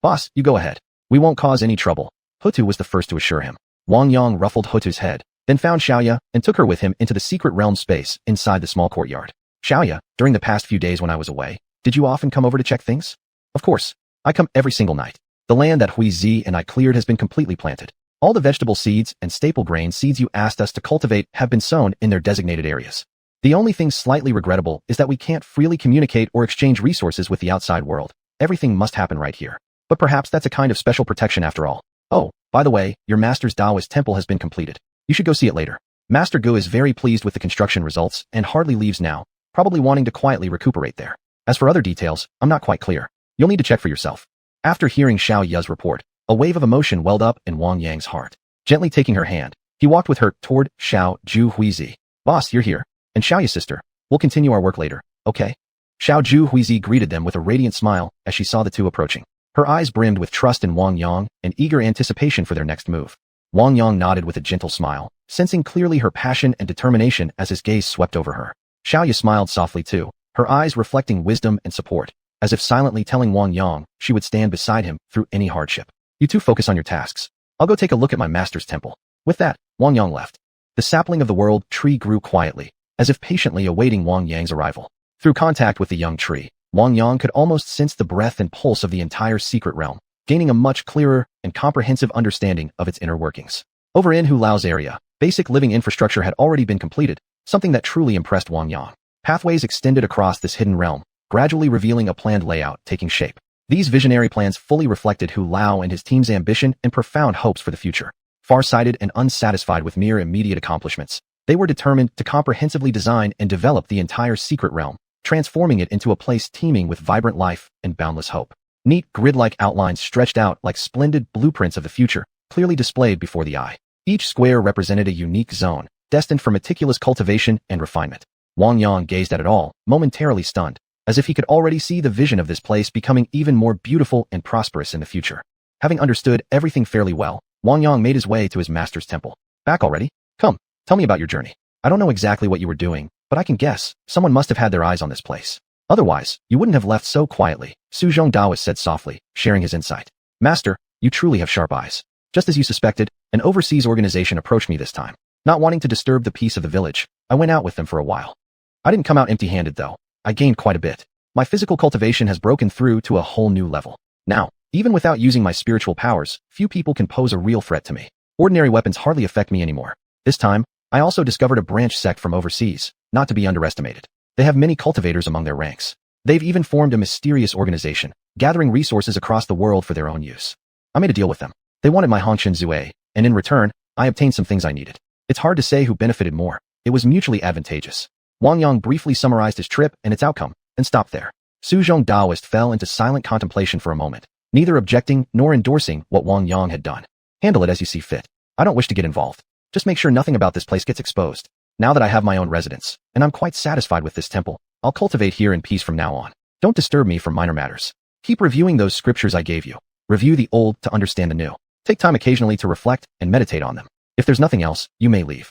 Boss, you go ahead. We won't cause any trouble. Hutu was the first to assure him. Wang Yang ruffled Hutu's head, then found Xiaoya and took her with him into the secret realm space inside the small courtyard. Xiaoya, during the past few days when I was away, did you often come over to check things? Of course. I come every single night. The land that Hui Zi and I cleared has been completely planted. All the vegetable seeds and staple grain seeds you asked us to cultivate have been sown in their designated areas. The only thing slightly regrettable is that we can't freely communicate or exchange resources with the outside world. Everything must happen right here. But perhaps that's a kind of special protection after all. Oh, by the way, your master's Taoist temple has been completed. You should go see it later. Master Gu is very pleased with the construction results and hardly leaves now, probably wanting to quietly recuperate there. As for other details, I'm not quite clear. You'll need to check for yourself. After hearing Xiao Ya's report, A wave of emotion welled up in Wang Yang's heart. Gently taking her hand, he walked with her toward Xiuxian. Boss, you're here. And Xiaoya's sister. We'll continue our work later, okay? Xiuxian greeted them with a radiant smile as she saw the two approaching. Her eyes brimmed with trust in Wang Yang and eager anticipation for their next move. Wang Yang nodded with a gentle smile, sensing clearly her passion and determination as his gaze swept over her. Xiaoya smiled softly too, her eyes reflecting wisdom and support, as if silently telling Wang Yang she would stand beside him through any hardship. You two focus on your tasks. I'll go take a look at my master's temple. With that, Wang Yang left. The sapling of the world tree grew quietly, as if patiently awaiting Wang Yang's arrival. Through contact with the young tree, Wang Yang could almost sense the breath and pulse of the entire secret realm, gaining a much clearer and comprehensive understanding of its inner workings. Over in Hu Lao's area, basic living infrastructure had already been completed, something that truly impressed Wang Yang. Pathways extended across this hidden realm, gradually revealing a planned layout taking shape. These visionary plans fully reflected Hu Lao and his team's ambition and profound hopes for the future. Far-sighted and unsatisfied with mere immediate accomplishments, they were determined to comprehensively design and develop the entire secret realm, transforming it into a place teeming with vibrant life and boundless hope. Neat grid-like outlines stretched out like splendid blueprints of the future, clearly displayed before the eye. Each square represented a unique zone, destined for meticulous cultivation and refinement. Wang Yang gazed at it all, momentarily stunned, as if he could already see the vision of this place becoming even more beautiful and prosperous in the future. Having understood everything fairly well, Wang Yang made his way to his master's temple. Back already? Come, tell me about your journey. I don't know exactly what you were doing, but I can guess someone must have had their eyes on this place. Otherwise, you wouldn't have left so quietly, Suzhong Daoist said softly, sharing his insight. Master, you truly have sharp eyes. Just as you suspected, an overseas organization approached me this time. Not wanting to disturb the peace of the village, I went out with them for a while. I didn't come out empty-handed though. I gained quite a bit. My physical cultivation has broken through to a whole new level. Now, even without using my spiritual powers, few people can pose a real threat to me. Ordinary weapons hardly affect me anymore. This time, I also discovered a branch sect from overseas, not to be underestimated. They have many cultivators among their ranks. They've even formed a mysterious organization, gathering resources across the world for their own use. I made a deal with them. They wanted my Hongqian Zue, and in return, I obtained some things I needed. It's hard to say who benefited more. It was mutually advantageous. Wang Yang briefly summarized his trip and its outcome, and stopped there. Suzhong Daoist fell into silent contemplation for a moment, neither objecting nor endorsing what Wang Yang had done. Handle it as you see fit. I don't wish to get involved. Just make sure nothing about this place gets exposed. Now that I have my own residence, and I'm quite satisfied with this temple, I'll cultivate here in peace from now on. Don't disturb me for minor matters. Keep reviewing those scriptures I gave you. Review the old to understand the new. Take time occasionally to reflect and meditate on them. If there's nothing else, you may leave.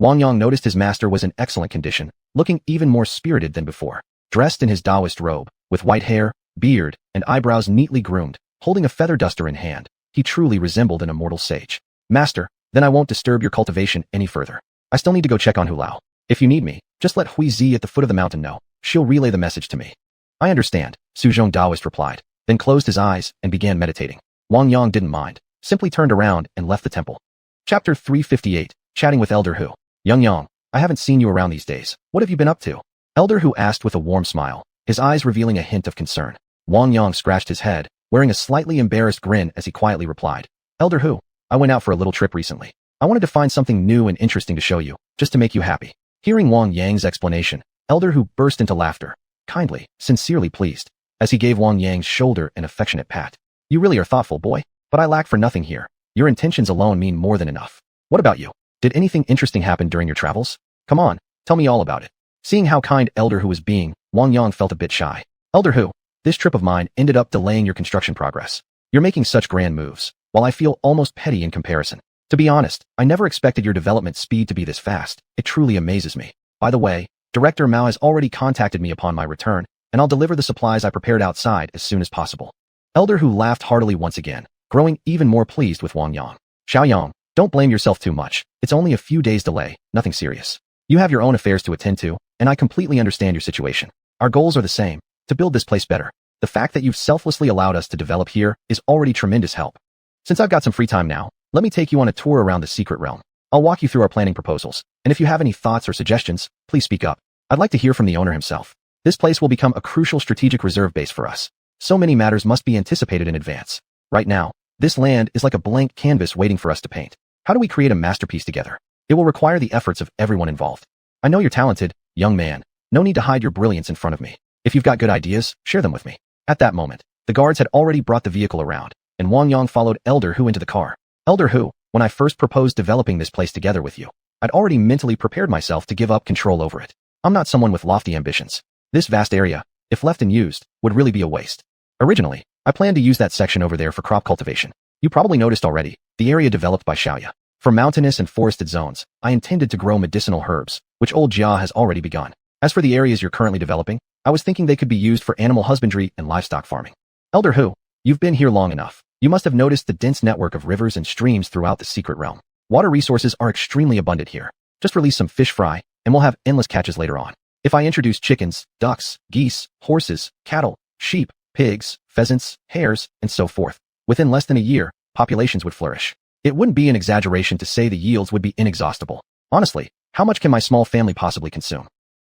Wang Yang noticed his master was in excellent condition, looking even more spirited than before. Dressed in his Taoist robe, with white hair, beard, and eyebrows neatly groomed, holding a feather duster in hand, he truly resembled an immortal sage. Master, then I won't disturb your cultivation any further. I still need to go check on Hu Lao. If you need me, just let Hui Zi at the foot of the mountain know. She'll relay the message to me. I understand, Suzhong Daoist replied, then closed his eyes and began meditating. Wang Yang didn't mind, simply turned around and left the temple. Chapter 358, Chatting with Elder Hu. Young Yang, I haven't seen you around these days. What have you been up to? Elder Hu asked with a warm smile, his eyes revealing a hint of concern. Wang Yang scratched his head, wearing a slightly embarrassed grin as he quietly replied. Elder Hu, I went out for a little trip recently. I wanted to find something new and interesting to show you, just to make you happy. Hearing Wang Yang's explanation, Elder Hu burst into laughter, kindly, sincerely pleased, as he gave Wang Yang's shoulder an affectionate pat. You really are thoughtful, boy, but I lack for nothing here. Your intentions alone mean more than enough. What about you? Did anything interesting happen during your travels? Come on, tell me all about it. Seeing how kind Elder Hu was being, Wang Yang felt a bit shy. Elder Hu, this trip of mine ended up delaying your construction progress. You're making such grand moves, while I feel almost petty in comparison. To be honest, I never expected your development speed to be this fast. It truly amazes me. By the way, Director Mao has already contacted me upon my return, and I'll deliver the supplies I prepared outside as soon as possible. Elder Hu laughed heartily once again, growing even more pleased with Wang Yang. Xiaoyang, don't blame yourself too much. It's only a few days delay, nothing serious. You have your own affairs to attend to, and I completely understand your situation. Our goals are the same, to build this place better. The fact that you've selflessly allowed us to develop here is already tremendous help. Since I've got some free time now, let me take you on a tour around the secret realm. I'll walk you through our planning proposals, and if you have any thoughts or suggestions, please speak up. I'd like to hear from the owner himself. This place will become a crucial strategic reserve base for us. So many matters must be anticipated in advance. Right now, this land is like a blank canvas waiting for us to paint. How do we create a masterpiece together? It will require the efforts of everyone involved. I know you're talented, young man. No need to hide your brilliance in front of me. If you've got good ideas, share them with me. At that moment, the guards had already brought the vehicle around, and Wang Yang followed Elder Hu into the car. Elder Hu, when I first proposed developing this place together with you, I'd already mentally prepared myself to give up control over it. I'm not someone with lofty ambitions. This vast area, if left unused, would really be a waste. Originally, I planned to use that section over there for crop cultivation. You probably noticed already, the area developed by Xiuxian. For mountainous and forested zones, I intended to grow medicinal herbs, which old Jia has already begun. As for the areas you're currently developing, I was thinking they could be used for animal husbandry and livestock farming. Elder Hu, you've been here long enough. You must have noticed the dense network of rivers and streams throughout the secret realm. Water resources are extremely abundant here. Just release some fish fry, and we'll have endless catches later on. If I introduce chickens, ducks, geese, horses, cattle, sheep, pigs, pheasants, hares, and so forth, within less than a year, populations would flourish. It wouldn't be an exaggeration to say the yields would be inexhaustible. Honestly, how much can my small family possibly consume?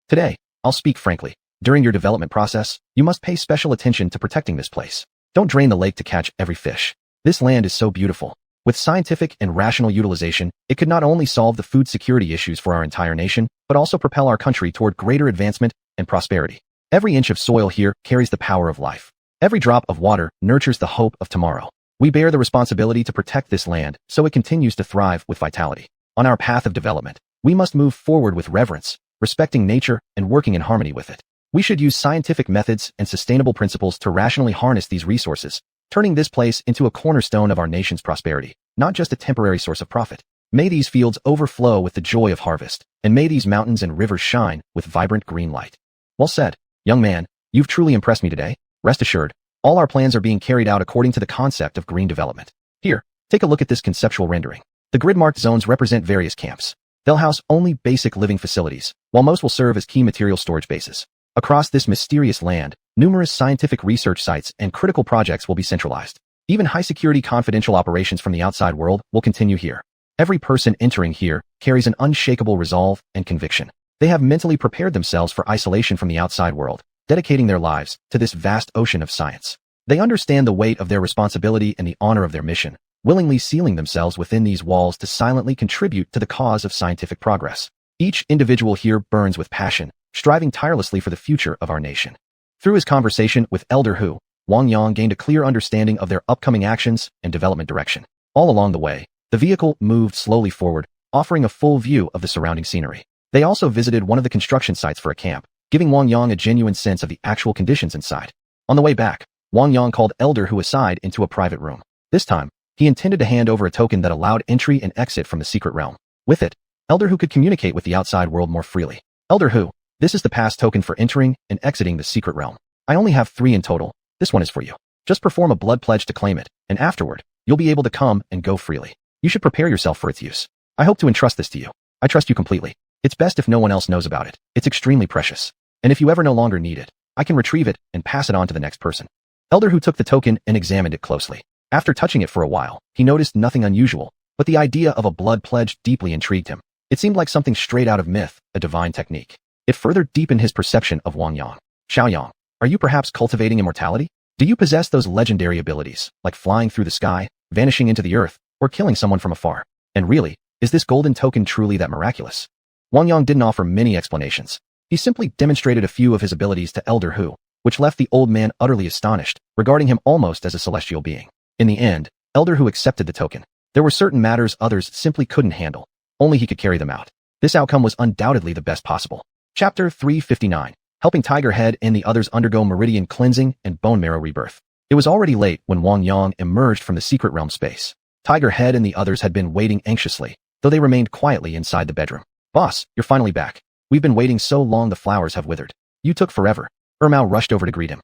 Today, I'll speak frankly. During your development process, you must pay special attention to protecting this place. Don't drain the lake to catch every fish. This land is so beautiful. With scientific and rational utilization, it could not only solve the food security issues for our entire nation, but also propel our country toward greater advancement and prosperity. Every inch of soil here carries the power of life. Every drop of water nurtures the hope of tomorrow. We bear the responsibility to protect this land so it continues to thrive with vitality. On our path of development, we must move forward with reverence, respecting nature and working in harmony with it. We should use scientific methods and sustainable principles to rationally harness these resources, turning this place into a cornerstone of our nation's prosperity, not just a temporary source of profit. May these fields overflow with the joy of harvest, and may these mountains and rivers shine with vibrant green light. Well said, young man, you've truly impressed me today. Rest assured, all our plans are being carried out according to the concept of green development. Here, take a look at this conceptual rendering. The grid-marked zones represent various camps. They'll house only basic living facilities, while most will serve as key material storage bases. Across this mysterious land, numerous scientific research sites and critical projects will be centralized. Even high-security confidential operations from the outside world will continue here. Every person entering here carries an unshakable resolve and conviction. They have mentally prepared themselves for isolation from the outside world, dedicating their lives to this vast ocean of science. They understand the weight of their responsibility and the honor of their mission, willingly sealing themselves within these walls to silently contribute to the cause of scientific progress. Each individual here burns with passion, striving tirelessly for the future of our nation. Through his conversation with Elder Hu, Wang Yang gained a clear understanding of their upcoming actions and development direction. All along the way, the vehicle moved slowly forward, offering a full view of the surrounding scenery. They also visited one of the construction sites for a camp, giving Wang Yang a genuine sense of the actual conditions inside. On the way back, Wang Yang called Elder Hu aside into a private room. This time, he intended to hand over a token that allowed entry and exit from the secret realm. With it, Elder Hu could communicate with the outside world more freely. Elder Hu, this is the pass token for entering and exiting the secret realm. I only have 3 in total. This one is for you. Just perform a blood pledge to claim it, and afterward, you'll be able to come and go freely. You should prepare yourself for its use. I hope to entrust this to you. I trust you completely. It's best if no one else knows about it. It's extremely precious. And if you ever no longer need it, I can retrieve it and pass it on to the next person. Elder Hu took the token and examined it closely. After touching it for a while, he noticed nothing unusual, but the idea of a blood pledge deeply intrigued him. It seemed like something straight out of myth, a divine technique. It further deepened his perception of Wang Yang. Xiuxian, are you perhaps cultivating immortality? Do you possess those legendary abilities, like flying through the sky, vanishing into the earth, or killing someone from afar? And really, is this golden token truly that miraculous? Wang Yang didn't offer many explanations. He simply demonstrated a few of his abilities to Elder Hu, which left the old man utterly astonished, regarding him almost as a celestial being. In the end, Elder Hu accepted the token. There were certain matters others simply couldn't handle. Only he could carry them out. This outcome was undoubtedly the best possible. Chapter 359, helping Tiger Head and the others undergo meridian cleansing and bone marrow rebirth. It was already late when Wang Yang emerged from the secret realm space. Tiger Head and the others had been waiting anxiously, though they remained quietly inside the bedroom. Boss, you're finally back. We've been waiting so long the flowers have withered. You took forever. Mao rushed over to greet him.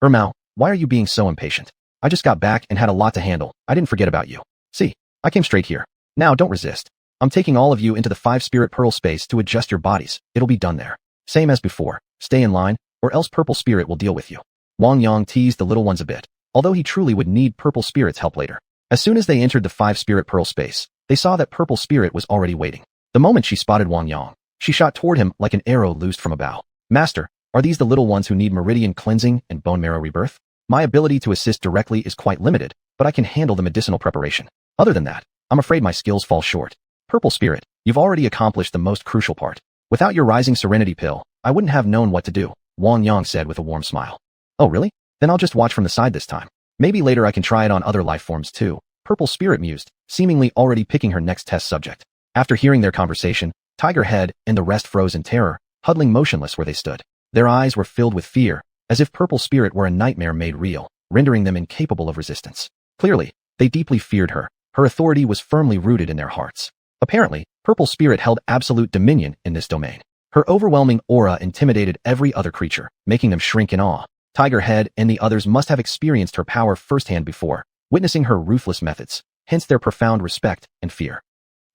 Mao, why are you being so impatient? I just got back and had a lot to handle. I didn't forget about you. See, I came straight here. Now don't resist. I'm taking all of you into the 5-spirit pearl space to adjust your bodies. It'll be done there. Same as before. Stay in line, or else Purple Spirit will deal with you. Wang Yang teased the little ones a bit, although he truly would need Purple Spirit's help later. As soon as they entered the 5-spirit pearl space, they saw that Purple Spirit was already waiting. The moment she spotted Wang Yang, she shot toward him like an arrow loosed from a bow. Master, are these the little ones who need meridian cleansing and bone marrow rebirth? My ability to assist directly is quite limited, but I can handle the medicinal preparation. Other than that, I'm afraid my skills fall short. Purple Spirit, you've already accomplished the most crucial part. Without your rising serenity pill, I wouldn't have known what to do, Wang Yang said with a warm smile. Oh really? Then I'll just watch from the side this time. Maybe later I can try it on other life forms too, Purple Spirit mused, seemingly already picking her next test subject. After hearing their conversation, Tiger Head and the rest froze in terror, huddling motionless where they stood. Their eyes were filled with fear, as if Purple Spirit were a nightmare made real, rendering them incapable of resistance. Clearly, they deeply feared her. Her authority was firmly rooted in their hearts. Apparently, Purple Spirit held absolute dominion in this domain. Her overwhelming aura intimidated every other creature, making them shrink in awe. Tiger Head and the others must have experienced her power firsthand before, witnessing her ruthless methods, hence their profound respect and fear.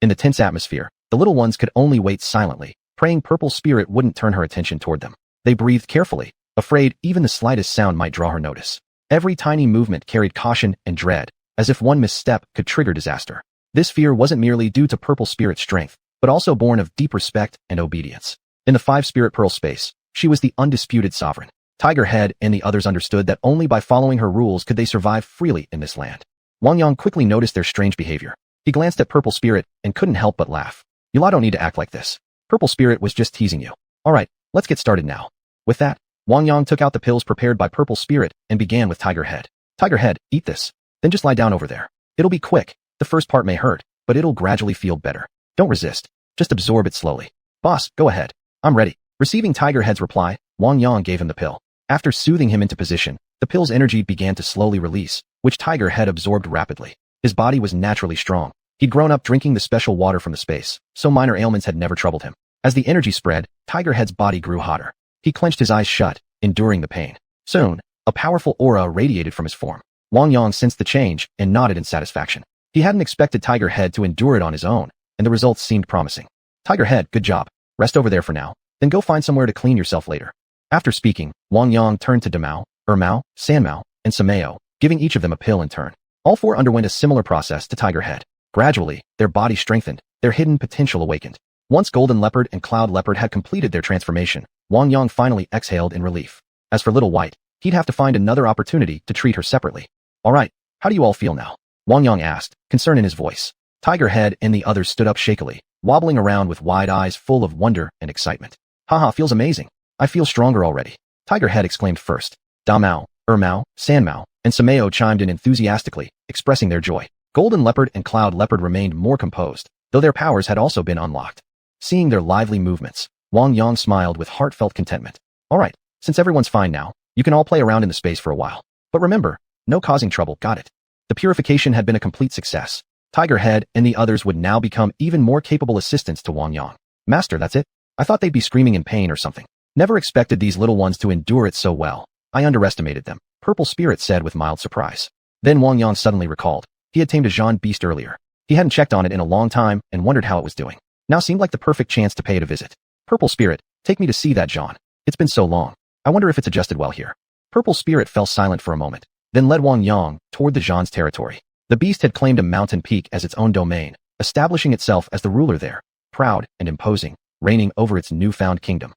In the tense atmosphere, the little ones could only wait silently, praying Purple Spirit wouldn't turn her attention toward them. They breathed carefully, afraid even the slightest sound might draw her notice. Every tiny movement carried caution and dread, as if one misstep could trigger disaster. This fear wasn't merely due to Purple Spirit's strength, but also born of deep respect and obedience. In the 5-spirit pearl space, she was the undisputed sovereign. Tiger Head and the others understood that only by following her rules could they survive freely in this land. Wang Yang quickly noticed their strange behavior. He glanced at Purple Spirit and couldn't help but laugh. "You don't need to act like this. Purple Spirit was just teasing you. Alright, let's get started now." With that, Wang Yang took out the pills prepared by Purple Spirit and began with Tiger Head. "Tiger Head, eat this. Then just lie down over there. It'll be quick. The first part may hurt, but it'll gradually feel better. Don't resist. Just absorb it slowly." "Boss, go ahead. I'm ready." Receiving Tiger Head's reply, Wang Yang gave him the pill. After soothing him into position, the pill's energy began to slowly release, which Tiger Head absorbed rapidly. His body was naturally strong. He'd grown up drinking the special water from the space, so minor ailments had never troubled him. As the energy spread, Tiger Head's body grew hotter. He clenched his eyes shut, enduring the pain. Soon, a powerful aura radiated from his form. Wang Yang sensed the change and nodded in satisfaction. He hadn't expected Tiger Head to endure it on his own, and the results seemed promising. "Tiger Head, good job. Rest over there for now, then go find somewhere to clean yourself later." After speaking, Wang Yang turned to Damao, Ermao, Sanmao, and Sameo, giving each of them a pill in turn. All four underwent a similar process to Tiger Head. Gradually, their bodies strengthened, their hidden potential awakened. Once Golden Leopard and Cloud Leopard had completed their transformation, Wang Yang finally exhaled in relief. As for Little White, he'd have to find another opportunity to treat her separately. "Alright, how do you all feel now?" Wang Yang asked, concern in his voice. Tiger Head and the others stood up shakily, wobbling around with wide eyes full of wonder and excitement. "Haha, feels amazing. I feel stronger already," Tiger Head exclaimed first. Damao, Ermao, Sanmao, and Sameo chimed in enthusiastically, expressing their joy. Golden Leopard and Cloud Leopard remained more composed, though their powers had also been unlocked. Seeing their lively movements, Wang Yang smiled with heartfelt contentment. "Alright, since everyone's fine now, you can all play around in the space for a while. But remember, no causing trouble, got it?" The purification had been a complete success. Tiger Head and the others would now become even more capable assistants to Wang Yang. "Master, that's it? I thought they'd be screaming in pain or something. Never expected these little ones to endure it so well. I underestimated them," Purple Spirit said with mild surprise. Then Wang Yang suddenly recalled. He had tamed a Xiuxian beast earlier. He hadn't checked on it in a long time and wondered how it was doing. Now seemed like the perfect chance to pay it a visit. "Purple Spirit, take me to see that Xiuxian. It's been so long. I wonder if it's adjusted well here." Purple Spirit fell silent for a moment, then led Wang Yang toward the Xiuxian's territory. The beast had claimed a mountain peak as its own domain, establishing itself as the ruler there, proud and imposing, reigning over its newfound kingdom.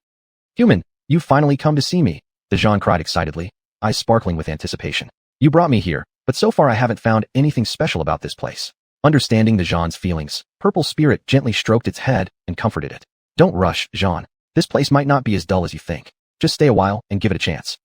"Human, you've finally come to see me," the Xiuxian cried excitedly, eyes sparkling with anticipation. "You brought me here, but so far I haven't found anything special about this place." Understanding the Xiuxian's feelings, Purple Spirit gently stroked its head and comforted it. "Don't rush, Xiuxian. This place might not be as dull as you think. Just stay a while and give it a chance."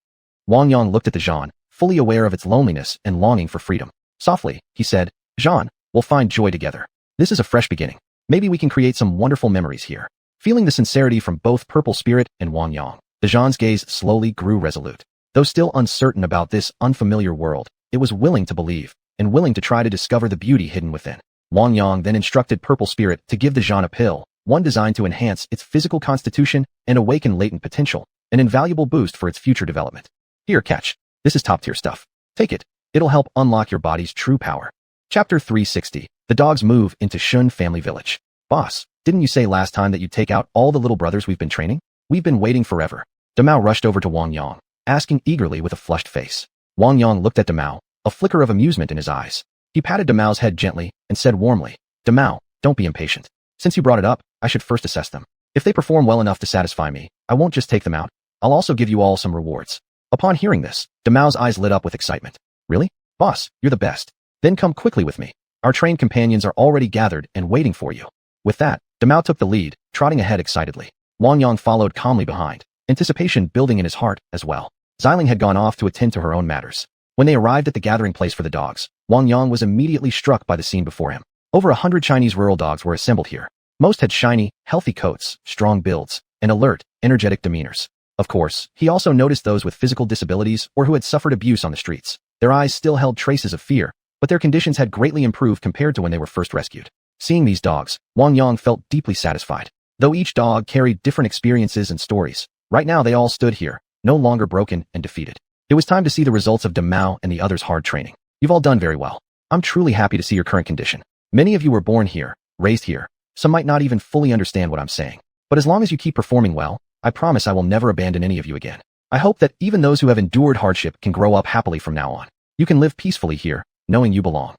Wang Yang looked at the Xiuxian, fully aware of its loneliness and longing for freedom. Softly, he said, "Xiuxian, we'll find joy together. This is a fresh beginning. Maybe we can create some wonderful memories here." Feeling the sincerity from both Purple Spirit and Wang Yang, the Xiuxian's gaze slowly grew resolute. Though still uncertain about this unfamiliar world, it was willing to believe, and willing to try to discover the beauty hidden within. Wang Yang then instructed Purple Spirit to give the Xiuxian a pill, one designed to enhance its physical constitution and awaken latent potential, an invaluable boost for its future development. "Here, catch. This is top-tier stuff. Take it. It'll help unlock your body's true power." Chapter 360. The dogs move into Shun Family Village. "Boss, didn't you say last time that you'd take out all the little brothers we've been training? We've been waiting forever." Damao rushed over to Wang Yang, asking eagerly with a flushed face. Wang Yang looked at Damao, a flicker of amusement in his eyes. He patted Damao's head gently and said warmly, "Damao, don't be impatient. Since you brought it up, I should first assess them. If they perform well enough to satisfy me, I won't just take them out. I'll also give you all some rewards." Upon hearing this, Damao's eyes lit up with excitement. "Really? Boss, you're the best. Then come quickly with me. Our trained companions are already gathered and waiting for you." With that, Damao took the lead, trotting ahead excitedly. Wang Yang followed calmly behind, anticipation building in his heart as well. Xiling had gone off to attend to her own matters. When they arrived at the gathering place for the dogs, Wang Yang was immediately struck by the scene before him. Over 100 Chinese rural dogs were assembled here. Most had shiny, healthy coats, strong builds, and alert, energetic demeanors. Of course, he also noticed those with physical disabilities or who had suffered abuse on the streets. Their eyes still held traces of fear, but their conditions had greatly improved compared to when they were first rescued. Seeing these dogs, Wang Yang felt deeply satisfied. Though each dog carried different experiences and stories, right now they all stood here, no longer broken and defeated. It was time to see the results of Mao and the others' hard training. You've all done very well. I'm truly happy to see your current condition. Many of you were born here, raised here. Some might not even fully understand what I'm saying. But as long as you keep performing well, I promise I will never abandon any of you again. I hope that even those who have endured hardship can grow up happily from now on. You can live peacefully here, knowing you belong.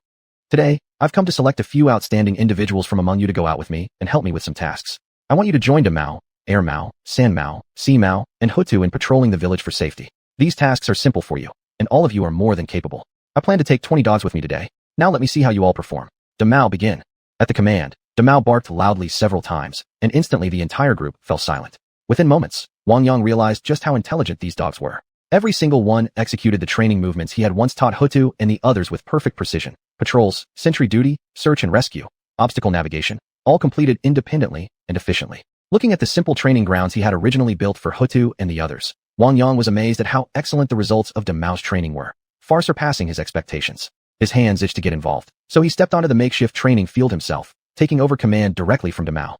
Today, I've come to select a few outstanding individuals from among you to go out with me and help me with some tasks. I want you to join Mao, Air Mao, San Mao, Sea Mao, and Hutu in patrolling the village for safety. These tasks are simple for you, and all of you are more than capable. I plan to take 20 dogs with me today. Now let me see how you all perform. Mao, begin. At the command, Mao barked loudly several times, and instantly the entire group fell silent. Within moments, Wang Yang realized just how intelligent these dogs were. Every single one executed the training movements he had once taught Hutu and the others with perfect precision. Patrols, sentry duty, search and rescue, obstacle navigation, all completed independently and efficiently. Looking at the simple training grounds he had originally built for Hutu and the others, Wang Yang was amazed at how excellent the results of Mao's training were, far surpassing his expectations. His hands itched to get involved, so he stepped onto the makeshift training field himself, taking over command directly from Mao.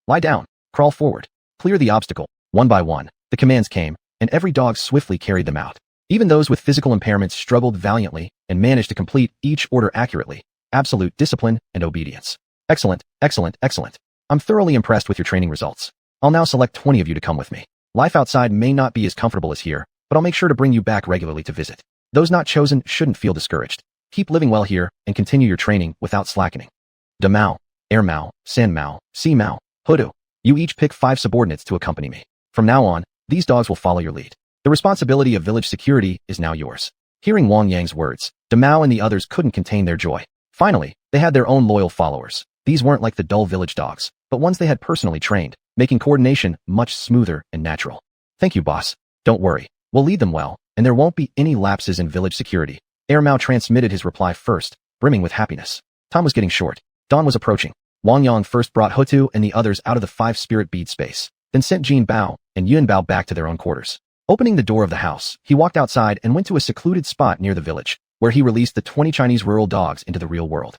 Lie down, crawl forward, clear the obstacle. One by one, the commands came, and every dog swiftly carried them out. Even those with physical impairments struggled valiantly and managed to complete each order accurately. Absolute discipline and obedience. Excellent, excellent, excellent. I'm thoroughly impressed with your training results. I'll now select 20 of you to come with me. Life outside may not be as comfortable as here, but I'll make sure to bring you back regularly to visit. Those not chosen shouldn't feel discouraged. Keep living well here and continue your training without slackening. Mao, Air Mao, San Mao, Sea Mao, Hutu. You each pick 5 subordinates to accompany me. From now on, these dogs will follow your lead. The responsibility of village security is now yours. Hearing Wang Yang's words, Mao and the others couldn't contain their joy. Finally, they had their own loyal followers. These weren't like the dull village dogs, but ones they had personally trained, making coordination much smoother and natural. Thank you, boss. Don't worry. We'll lead them well, and there won't be any lapses in village security. Air Mao transmitted his reply first, brimming with happiness. Time was getting short. Dawn was approaching. Wang Yang first brought Hutu and the others out of the 5-spirit bead space, then sent Jin Bao and Yun Bao back to their own quarters. Opening the door of the house, he walked outside and went to a secluded spot near the village, where he released the 20 Chinese rural dogs into the real world.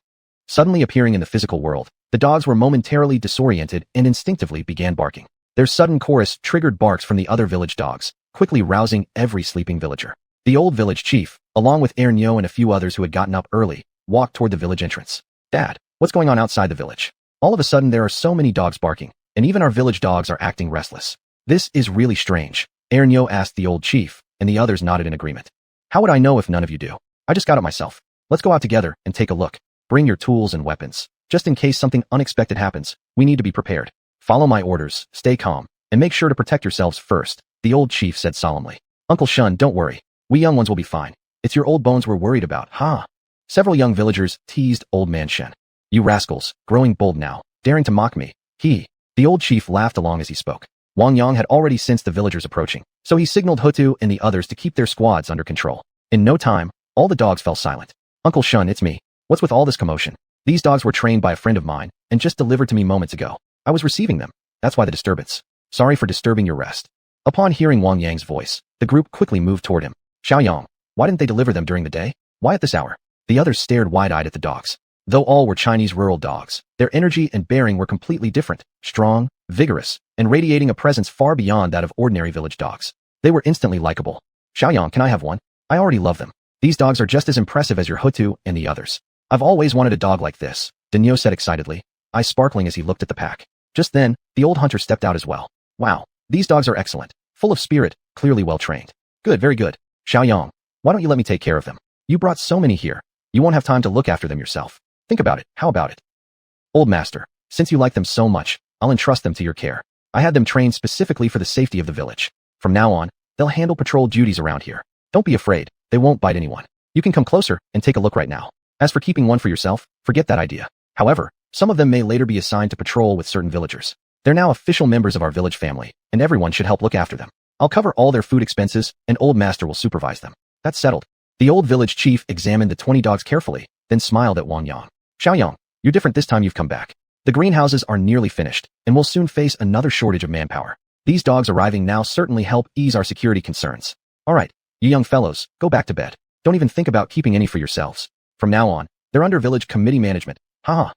Suddenly appearing in the physical world, the dogs were momentarily disoriented and instinctively began barking. Their sudden chorus triggered barks from the other village dogs, quickly rousing every sleeping villager. The old village chief, along with Ernyo and a few others who had gotten up early, walked toward the village entrance. Dad, what's going on outside the village? All of a sudden there are so many dogs barking, and even our village dogs are acting restless. This is really strange. Ernyo asked the old chief, and the others nodded in agreement. How would I know if none of you do? I just got it myself. Let's go out together and take a look. Bring your tools and weapons. Just in case something unexpected happens, we need to be prepared. Follow my orders, stay calm, and make sure to protect yourselves first, the old chief said solemnly. Uncle Shun, don't worry. We young ones will be fine. It's your old bones we're worried about, huh? Several young villagers teased old man Shen. You rascals, growing bold now, daring to mock me. The old chief laughed along as he spoke. Wang Yang had already sensed the villagers approaching, so he signaled Hutu and the others to keep their squads under control. In no time, all the dogs fell silent. Uncle Shun, it's me. What's with all this commotion? These dogs were trained by a friend of mine and just delivered to me moments ago. I was receiving them. That's why the disturbance. Sorry for disturbing your rest. Upon hearing Wang Yang's voice, the group quickly moved toward him. Xiaoyang, why didn't they deliver them during the day? Why at this hour? The others stared wide-eyed at the dogs. Though all were Chinese rural dogs, their energy and bearing were completely different, strong, vigorous, and radiating a presence far beyond that of ordinary village dogs. They were instantly likable. Xiaoyang, can I have one? I already love them. These dogs are just as impressive as your Hutu and the others. I've always wanted a dog like this, Denyo said excitedly, eyes sparkling as he looked at the pack. Just then, the old hunter stepped out as well. Wow, these dogs are excellent, full of spirit, clearly well trained. Good, very good. Xiaoyang, why don't you let me take care of them? You brought so many here. You won't have time to look after them yourself. Think about it, how about it? Old master, since you like them so much, I'll entrust them to your care. I had them trained specifically for the safety of the village. From now on, they'll handle patrol duties around here. Don't be afraid, they won't bite anyone. You can come closer and take a look right now. As for keeping one for yourself, forget that idea. However, some of them may later be assigned to patrol with certain villagers. They're now official members of our village family, and everyone should help look after them. I'll cover all their food expenses, and old master will supervise them. That's settled. The old village chief examined the 20 dogs carefully, then smiled at Wang Yang. Xiaoyang, you're different this time you've come back. The greenhouses are nearly finished, and we'll soon face another shortage of manpower. These dogs arriving now certainly help ease our security concerns. All right, you young fellows, go back to bed. Don't even think about keeping any for yourselves. From now on, they're under village committee management. Haha.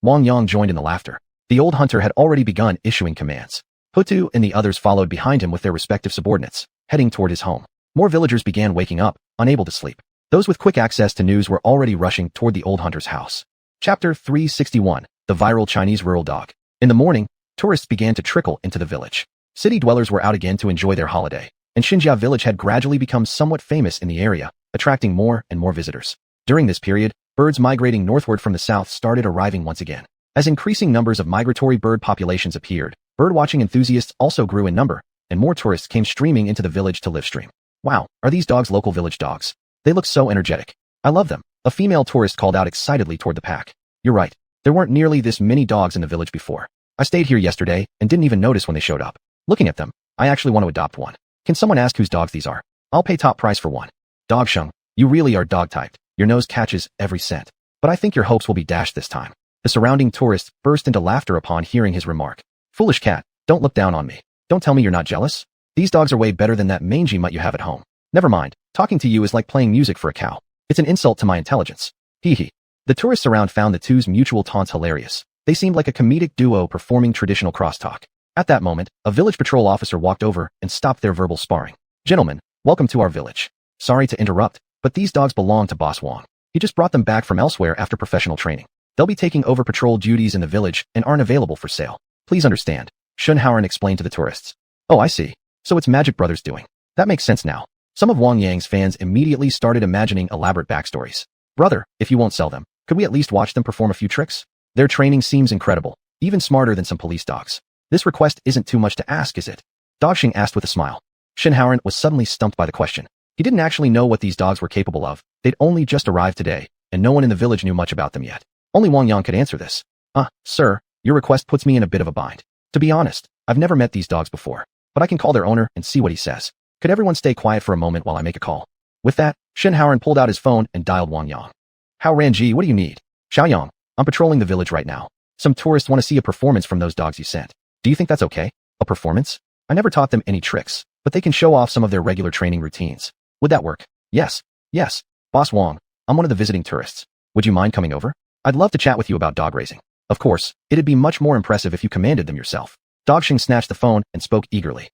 Wang Yang joined in the laughter. The old hunter had already begun issuing commands. Putu and the others followed behind him with their respective subordinates, heading toward his home. More villagers began waking up, unable to sleep. Those with quick access to news were already rushing toward the old hunter's house. Chapter 361, The Viral Chinese Rural Dog. In the morning, tourists began to trickle into the village. City dwellers were out again to enjoy their holiday, and Xinjia village had gradually become somewhat famous in the area, attracting more and more visitors. During this period, birds migrating northward from the south started arriving once again. As increasing numbers of migratory bird populations appeared, bird-watching enthusiasts also grew in number, and more tourists came streaming into the village to live stream. Wow, are these dogs local village dogs? They look so energetic. I love them. A female tourist called out excitedly toward the pack. You're right. There weren't nearly this many dogs in the village before. I stayed here yesterday and didn't even notice when they showed up. Looking at them, I actually want to adopt one. Can someone ask whose dogs these are? I'll pay top price for one. Dog Sheng, you really are dog-typed. Your nose catches every scent. But I think your hopes will be dashed this time. The surrounding tourists burst into laughter upon hearing his remark. Foolish cat, don't look down on me. Don't tell me you're not jealous. These dogs are way better than that mangy mutt you have at home. Never mind, talking to you is like playing music for a cow. It's an insult to my intelligence. Hee hee. The tourists around found the two's mutual taunts hilarious. They seemed like a comedic duo performing traditional crosstalk. At that moment, a village patrol officer walked over and stopped their verbal sparring. Gentlemen, welcome to our village. Sorry to interrupt, but these dogs belong to Boss Wang. He just brought them back from elsewhere after professional training. They'll be taking over patrol duties in the village and aren't available for sale. Please understand, Shunhauern explained to the tourists. Oh, I see. So it's Magic Brothers doing. That makes sense now. Some of Wang Yang's fans immediately started imagining elaborate backstories. Brother, if you won't sell them, could we at least watch them perform a few tricks? Their training seems incredible, even smarter than some police dogs. This request isn't too much to ask, is it? Dogxing asked with a smile. Shinhauern was suddenly stumped by the question. He didn't actually know what these dogs were capable of. They'd only just arrived today, and no one in the village knew much about them yet. Only Wang Yang could answer this. Sir, your request puts me in a bit of a bind. To be honest, I've never met these dogs before, but I can call their owner and see what he says. Could everyone stay quiet for a moment while I make a call? With that, Shinhauern pulled out his phone and dialed Wang Yang. Hao Ranji, what do you need? Xiaoyang, I'm patrolling the village right now. Some tourists want to see a performance from those dogs you sent. Do you think that's okay? A performance? I never taught them any tricks, but they can show off some of their regular training routines. Would that work? Yes. Boss Wang, I'm one of the visiting tourists. Would you mind coming over? I'd love to chat with you about dog raising. Of course, it'd be much more impressive if you commanded them yourself. Dogxing snatched the phone and spoke eagerly.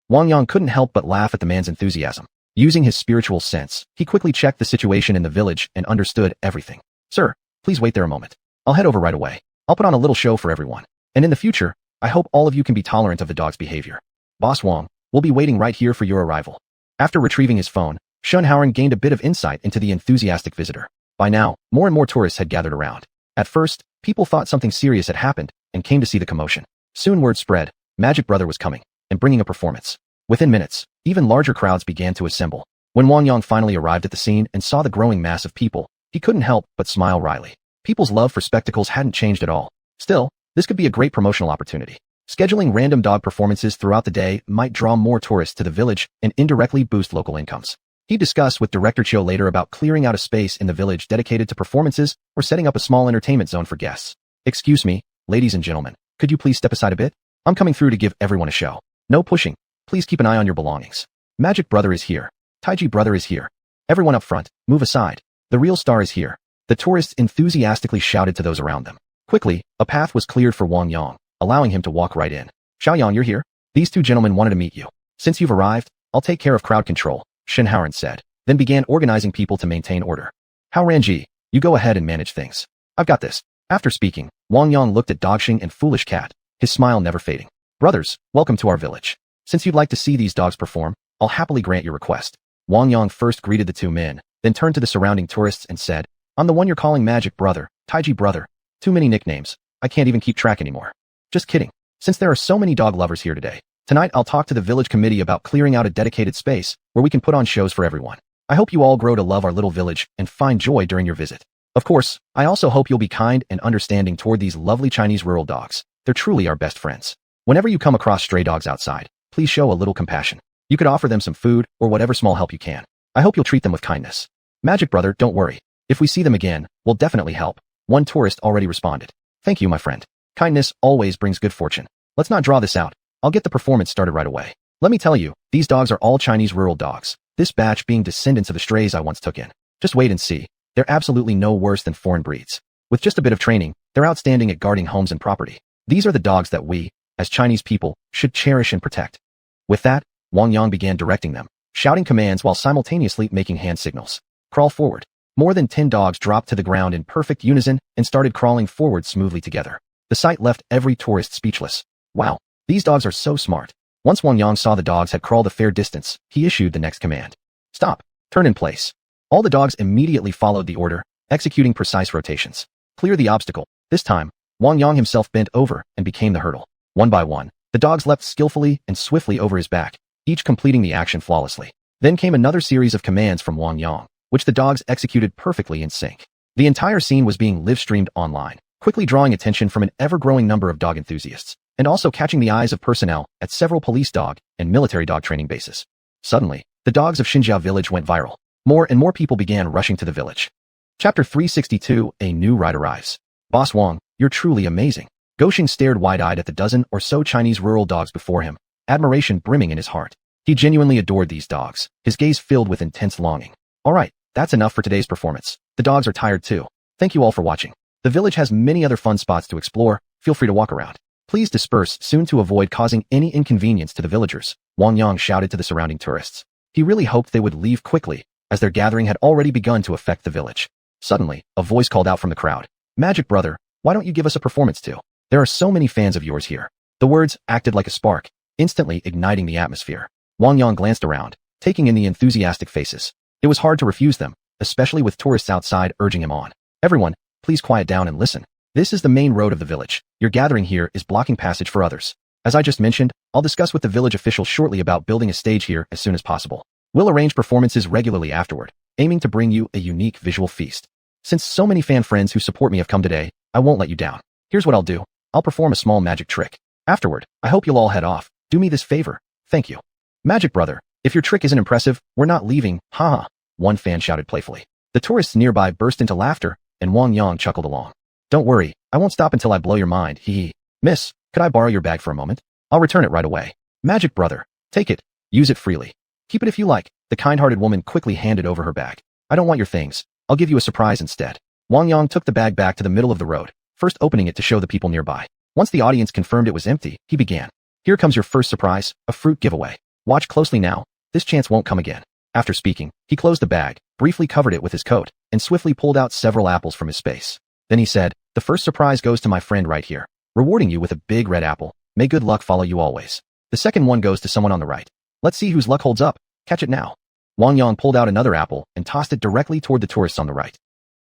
Wang Yang couldn't help but laugh at the man's enthusiasm. Using his spiritual sense, he quickly checked the situation in the village and understood everything. Sir, please wait there a moment. I'll head over right away. I'll put on a little show for everyone. And in the future, I hope all of you can be tolerant of the dog's behavior. Boss Wang, we'll be waiting right here for your arrival. After retrieving his phone, Shunhauern gained a bit of insight into the enthusiastic visitor. By now, more and more tourists had gathered around. At first, people thought something serious had happened and came to see the commotion. Soon word spread, Magic Brother was coming and bringing a performance. Within minutes, even larger crowds began to assemble. When Wang Yang finally arrived at the scene and saw the growing mass of people, he couldn't help but smile wryly. People's love for spectacles hadn't changed at all. Still, this could be a great promotional opportunity. Scheduling random dog performances throughout the day might draw more tourists to the village and indirectly boost local incomes. He discussed with Director Chiu later about clearing out a space in the village dedicated to performances or setting up a small entertainment zone for guests. Excuse me, ladies and gentlemen, could you please step aside a bit? I'm coming through to give everyone a show. No pushing. Please keep an eye on your belongings. Magic Brother is here. Taiji Brother is here. Everyone up front, move aside. The real star is here. The tourists enthusiastically shouted to those around them. Quickly, a path was cleared for Wang Yang, allowing him to walk right in. Xiaoyang, you're here? These two gentlemen wanted to meet you. Since you've arrived, I'll take care of crowd control, Shinhauern said, then began organizing people to maintain order. Hao Ranji, you go ahead and manage things. I've got this. After speaking, Wang Yang looked at Dogxing and Foolish Cat, his smile never fading. Brothers, welcome to our village. Since you'd like to see these dogs perform, I'll happily grant your request. Wang Yang first greeted the two men, then turned to the surrounding tourists and said, I'm the one you're calling Magic Brother, Taiji Brother. Too many nicknames. I can't even keep track anymore. Just kidding. Since there are so many dog lovers here today, tonight I'll talk to the village committee about clearing out a dedicated space where we can put on shows for everyone. I hope you all grow to love our little village and find joy during your visit. Of course, I also hope you'll be kind and understanding toward these lovely Chinese rural dogs. They're truly our best friends. Whenever you come across stray dogs outside, please show a little compassion. You could offer them some food or whatever small help you can. I hope you'll treat them with kindness. Magic brother, don't worry. If we see them again, we'll definitely help. One tourist already responded. Thank you, my friend. Kindness always brings good fortune. Let's not draw this out. I'll get the performance started right away. Let me tell you, these dogs are all Chinese rural dogs. This batch being descendants of the strays I once took in. Just wait and see. They're absolutely no worse than foreign breeds. With just a bit of training, they're outstanding at guarding homes and property. These are the dogs that we, as Chinese people, should cherish and protect. With that, Wang Yang began directing them, shouting commands while simultaneously making hand signals. Crawl forward. More than 10 dogs dropped to the ground in perfect unison and started crawling forward smoothly together. The sight left every tourist speechless. Wow, these dogs are so smart. Once Wang Yang saw the dogs had crawled a fair distance, he issued the next command. Stop. Turn in place. All the dogs immediately followed the order, executing precise rotations. Clear the obstacle. This time, Wang Yang himself bent over and became the hurdle. One by one, the dogs leapt skillfully and swiftly over his back, each completing the action flawlessly. Then came another series of commands from Wang Yang, which the dogs executed perfectly in sync. The entire scene was being live-streamed online, quickly drawing attention from an ever-growing number of dog enthusiasts, and also catching the eyes of personnel at several police dog and military dog training bases. Suddenly, the dogs of Xinjiao village went viral. More and more people began rushing to the village. Chapter 362, A New Ride Arrives. Boss Wang, you're truly amazing. Gosheng stared wide-eyed at the dozen or so Chinese rural dogs before him, admiration brimming in his heart. He genuinely adored these dogs, his gaze filled with intense longing. All right, that's enough for today's performance. The dogs are tired too. Thank you all for watching. The village has many other fun spots to explore. Feel free to walk around. Please disperse soon to avoid causing any inconvenience to the villagers, Wang Yang shouted to the surrounding tourists. He really hoped they would leave quickly, as their gathering had already begun to affect the village. Suddenly, a voice called out from the crowd. Magic brother, why don't you give us a performance too? There are so many fans of yours here. The words acted like a spark, instantly igniting the atmosphere. Wang Yang glanced around, taking in the enthusiastic faces. It was hard to refuse them, especially with tourists outside urging him on. Everyone, please quiet down and listen. This is the main road of the village. Your gathering here is blocking passage for others. As I just mentioned, I'll discuss with the village officials shortly about building a stage here as soon as possible. We'll arrange performances regularly afterward, aiming to bring you a unique visual feast. Since so many fan friends who support me have come today, I won't let you down. Here's what I'll do. I'll perform a small magic trick. Afterward, I hope you'll all head off. Do me this favor. Thank you. Magic brother, if your trick isn't impressive, we're not leaving, haha, one fan shouted playfully. The tourists nearby burst into laughter, and Wang Yang chuckled along. Don't worry, I won't stop until I blow your mind, hee. Miss, could I borrow your bag for a moment? I'll return it right away. Magic brother, take it. Use it freely. Keep it if you like. The kind-hearted woman quickly handed over her bag. I don't want your things. I'll give you a surprise instead. Wang Yang took the bag back to the middle of the road, first opening it to show the people nearby. Once the audience confirmed it was empty, he began. Here comes your first surprise, a fruit giveaway. Watch closely now. This chance won't come again. After speaking, he closed the bag, briefly covered it with his coat, and swiftly pulled out several apples from his space. Then he said, the first surprise goes to my friend right here, rewarding you with a big red apple. May good luck follow you always. The second one goes to someone on the right. Let's see whose luck holds up. Catch it now. Wang Yang pulled out another apple and tossed it directly toward the tourists on the right.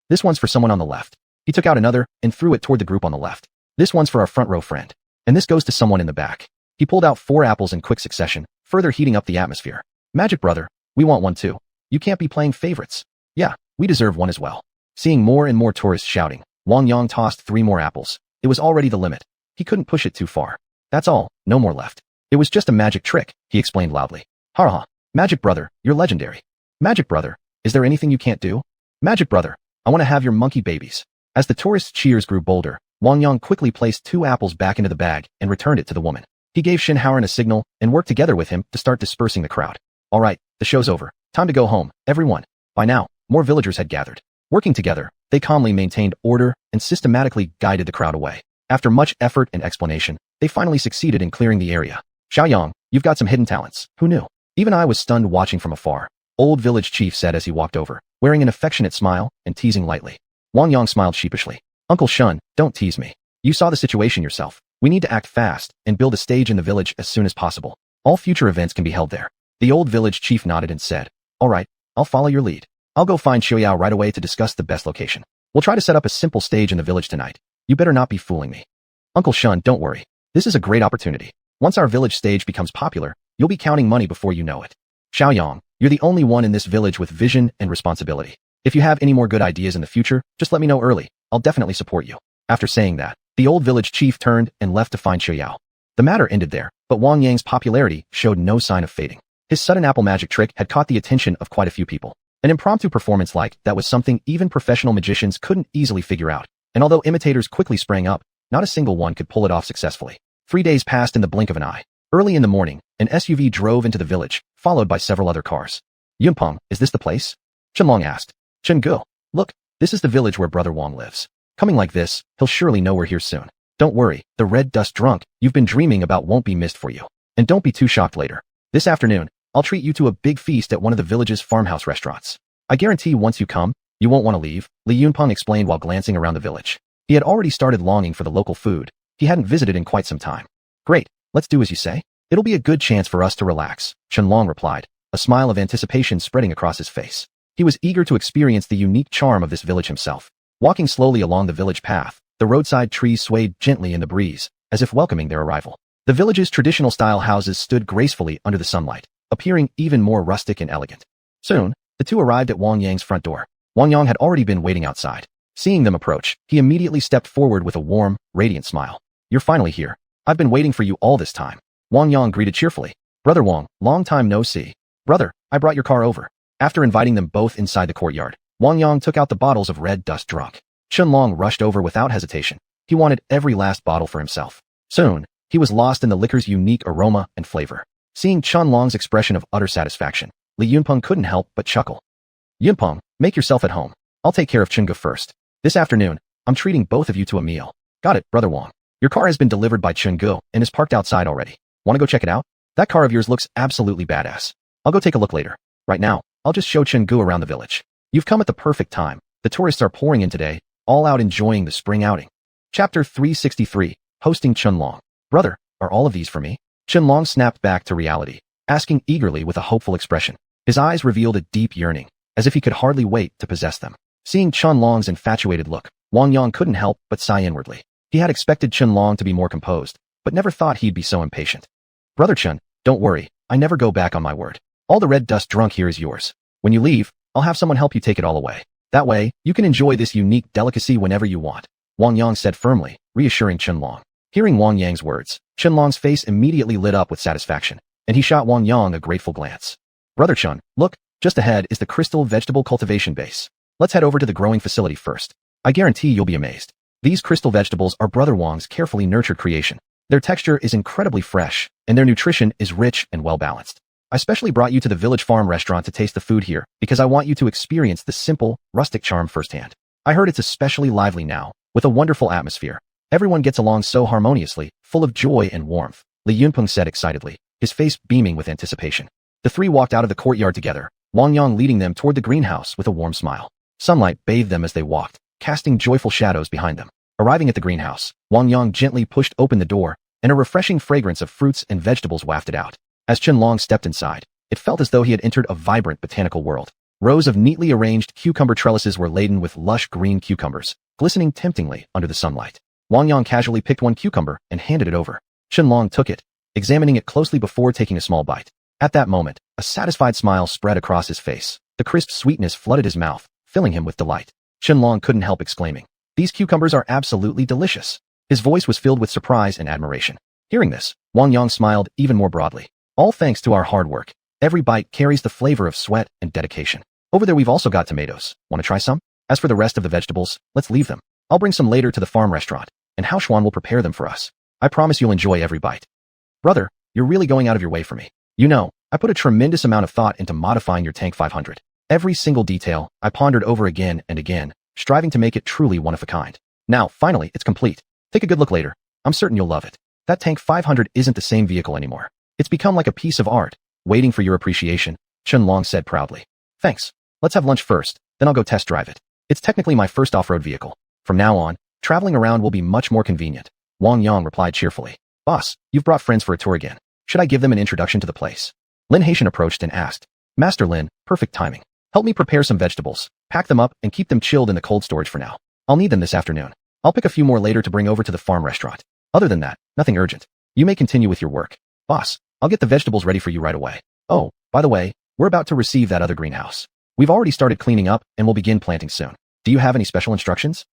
This one's for someone on the left. He took out another and threw it toward the group on the left. This one's for our front row friend. And this goes to someone in the back. He pulled out 4 apples in quick succession, further heating up the atmosphere. Magic brother, we want one too. You can't be playing favorites. Yeah, we deserve one as well. Seeing more and more tourists shouting, Wang Yang tossed 3 more apples. It was already the limit. He couldn't push it too far. That's all, no more left. It was just a magic trick, he explained loudly. Ha ha. Magic brother, you're legendary. Magic brother, is there anything you can't do? Magic brother, I want to have your monkey babies. As the tourists' cheers grew bolder, Wang Yang quickly placed 2 apples back into the bag and returned it to the woman. He gave Shin Haoran a signal and worked together with him to start dispersing the crowd. All right, the show's over. Time to go home, everyone. By now, more villagers had gathered. Working together, they calmly maintained order and systematically guided the crowd away. After much effort and explanation, they finally succeeded in clearing the area. Xiaoyang, you've got some hidden talents. Who knew? Even I was stunned watching from afar. Old village chief said as he walked over, wearing an affectionate smile and teasing lightly. Wang Yang smiled sheepishly. Uncle Shun, don't tease me. You saw the situation yourself. We need to act fast and build a stage in the village as soon as possible. All future events can be held there. The old village chief nodded and said, all right, I'll follow your lead. I'll go find Xiuyao right away to discuss the best location. We'll try to set up a simple stage in the village tonight. You better not be fooling me. Uncle Shun, don't worry. This is a great opportunity. Once our village stage becomes popular, you'll be counting money before you know it. Xiaoyang, you're the only one in this village with vision and responsibility. If you have any more good ideas in the future, just let me know early. I'll definitely support you. After saying that, the old village chief turned and left to find Xiuyao. The matter ended there, but Wang Yang's popularity showed no sign of fading. His sudden apple magic trick had caught the attention of quite a few people. An impromptu performance like that was something even professional magicians couldn't easily figure out, and although imitators quickly sprang up, not a single one could pull it off successfully. 3 days passed in the blink of an eye. Early in the morning, an SUV drove into the village, followed by several other cars. Yunpeng, is this the place? Qianlong asked. Chenggu, look, this is the village where Brother Wang lives. Coming like this, he'll surely know we're here soon. Don't worry, the red dust drunk you've been dreaming about won't be missed for you. And don't be too shocked later. This afternoon, I'll treat you to a big feast at one of the village's farmhouse restaurants. I guarantee once you come, you won't want to leave, Li Yunpeng explained while glancing around the village. He had already started longing for the local food. He hadn't visited in quite some time. Great, let's do as you say. It'll be a good chance for us to relax, Qianlong replied, a smile of anticipation spreading across his face. He was eager to experience the unique charm of this village himself. Walking slowly along the village path, the roadside trees swayed gently in the breeze, as if welcoming their arrival. The village's traditional-style houses stood gracefully under the sunlight, appearing even more rustic and elegant. Soon, the two arrived at Wang Yang's front door. Wang Yang had already been waiting outside. Seeing them approach, he immediately stepped forward with a warm, radiant smile. You're finally here. I've been waiting for you all this time. Wang Yang greeted cheerfully. Brother Wang, long time no see. Brother, I brought your car over. After inviting them both inside the courtyard, Wang Yang took out the bottles of red dust drunk. Qianlong rushed over without hesitation. He wanted every last bottle for himself. Soon, he was lost in the liquor's unique aroma and flavor. Seeing Qianlong's expression of utter satisfaction, Li Yunpeng couldn't help but chuckle. Yunpeng, make yourself at home. I'll take care of Chenggu first. This afternoon, I'm treating both of you to a meal. Got it, Brother Wang. Your car has been delivered by Chenggu and is parked outside already. Want to go check it out? That car of yours looks absolutely badass. I'll go take a look later. Right now, I'll just show Chenggu around the village. You've come at the perfect time. The tourists are pouring in today, all out enjoying the spring outing. Chapter 363, Hosting Qianlong. Brother, are all of these for me? Qianlong snapped back to reality, asking eagerly with a hopeful expression. His eyes revealed a deep yearning, as if he could hardly wait to possess them. Seeing Qianlong's infatuated look, Wang Yang couldn't help but sigh inwardly. He had expected Qianlong to be more composed, but never thought he'd be so impatient. Brother Qian, don't worry, I never go back on my word. All the red dust drunk here is yours. When you leave, I'll have someone help you take it all away. That way, you can enjoy this unique delicacy whenever you want, Wang Yang said firmly, reassuring Qianlong. Hearing Wang Yang's words, Qianlong's face immediately lit up with satisfaction, and he shot Wang Yang a grateful glance. Brother Qian, look, just ahead is the crystal vegetable cultivation base. Let's head over to the growing facility first. I guarantee you'll be amazed. These crystal vegetables are Brother Wang's carefully nurtured creation. Their texture is incredibly fresh, and their nutrition is rich and well-balanced. I specially brought you to the village farm restaurant to taste the food here because I want you to experience the simple, rustic charm firsthand. I heard it's especially lively now, with a wonderful atmosphere. Everyone gets along so harmoniously, full of joy and warmth, Li Yunpeng said excitedly, his face beaming with anticipation. The three walked out of the courtyard together, Wang Yang leading them toward the greenhouse with a warm smile. Sunlight bathed them as they walked, casting joyful shadows behind them. Arriving at the greenhouse, Wang Yang gently pushed open the door, and a refreshing fragrance of fruits and vegetables wafted out. As Qianlong stepped inside, it felt as though he had entered a vibrant botanical world. Rows of neatly arranged cucumber trellises were laden with lush green cucumbers, glistening temptingly under the sunlight. Wang Yang casually picked one cucumber and handed it over. Qianlong took it, examining it closely before taking a small bite. At that moment, a satisfied smile spread across his face. The crisp sweetness flooded his mouth, filling him with delight. Qianlong couldn't help exclaiming, "These cucumbers are absolutely delicious." His voice was filled with surprise and admiration. Hearing this, Wang Yang smiled even more broadly. All thanks to our hard work. Every bite carries the flavor of sweat and dedication. Over there we've also got tomatoes. Want to try some? As for the rest of the vegetables, let's leave them. I'll bring some later to the farm restaurant, and Xiuxian will prepare them for us. I promise you'll enjoy every bite. Brother, you're really going out of your way for me. You know, I put a tremendous amount of thought into modifying your Tank 500. Every single detail, I pondered over again and again, striving to make it truly one of a kind. Now, finally, it's complete. Take a good look later. I'm certain you'll love it. That Tank 500 isn't the same vehicle anymore. It's become like a piece of art. Waiting for your appreciation, Qianlong said proudly. Thanks. Let's have lunch first, then I'll go test drive it. It's technically my first off-road vehicle. From now on, traveling around will be much more convenient. Wang Yang replied cheerfully. Boss, you've brought friends for a tour again. Should I give them an introduction to the place? Lin Haitian approached and asked. Master Lin, perfect timing. Help me prepare some vegetables, pack them up, and keep them chilled in the cold storage for now. I'll need them this afternoon. I'll pick a few more later to bring over to the farm restaurant. Other than that, nothing urgent. You may continue with your work. Boss, I'll get the vegetables ready for you right away. Oh, by the way, we're about to receive that other greenhouse. We've already started cleaning up and will begin planting soon. Do you have any special instructions?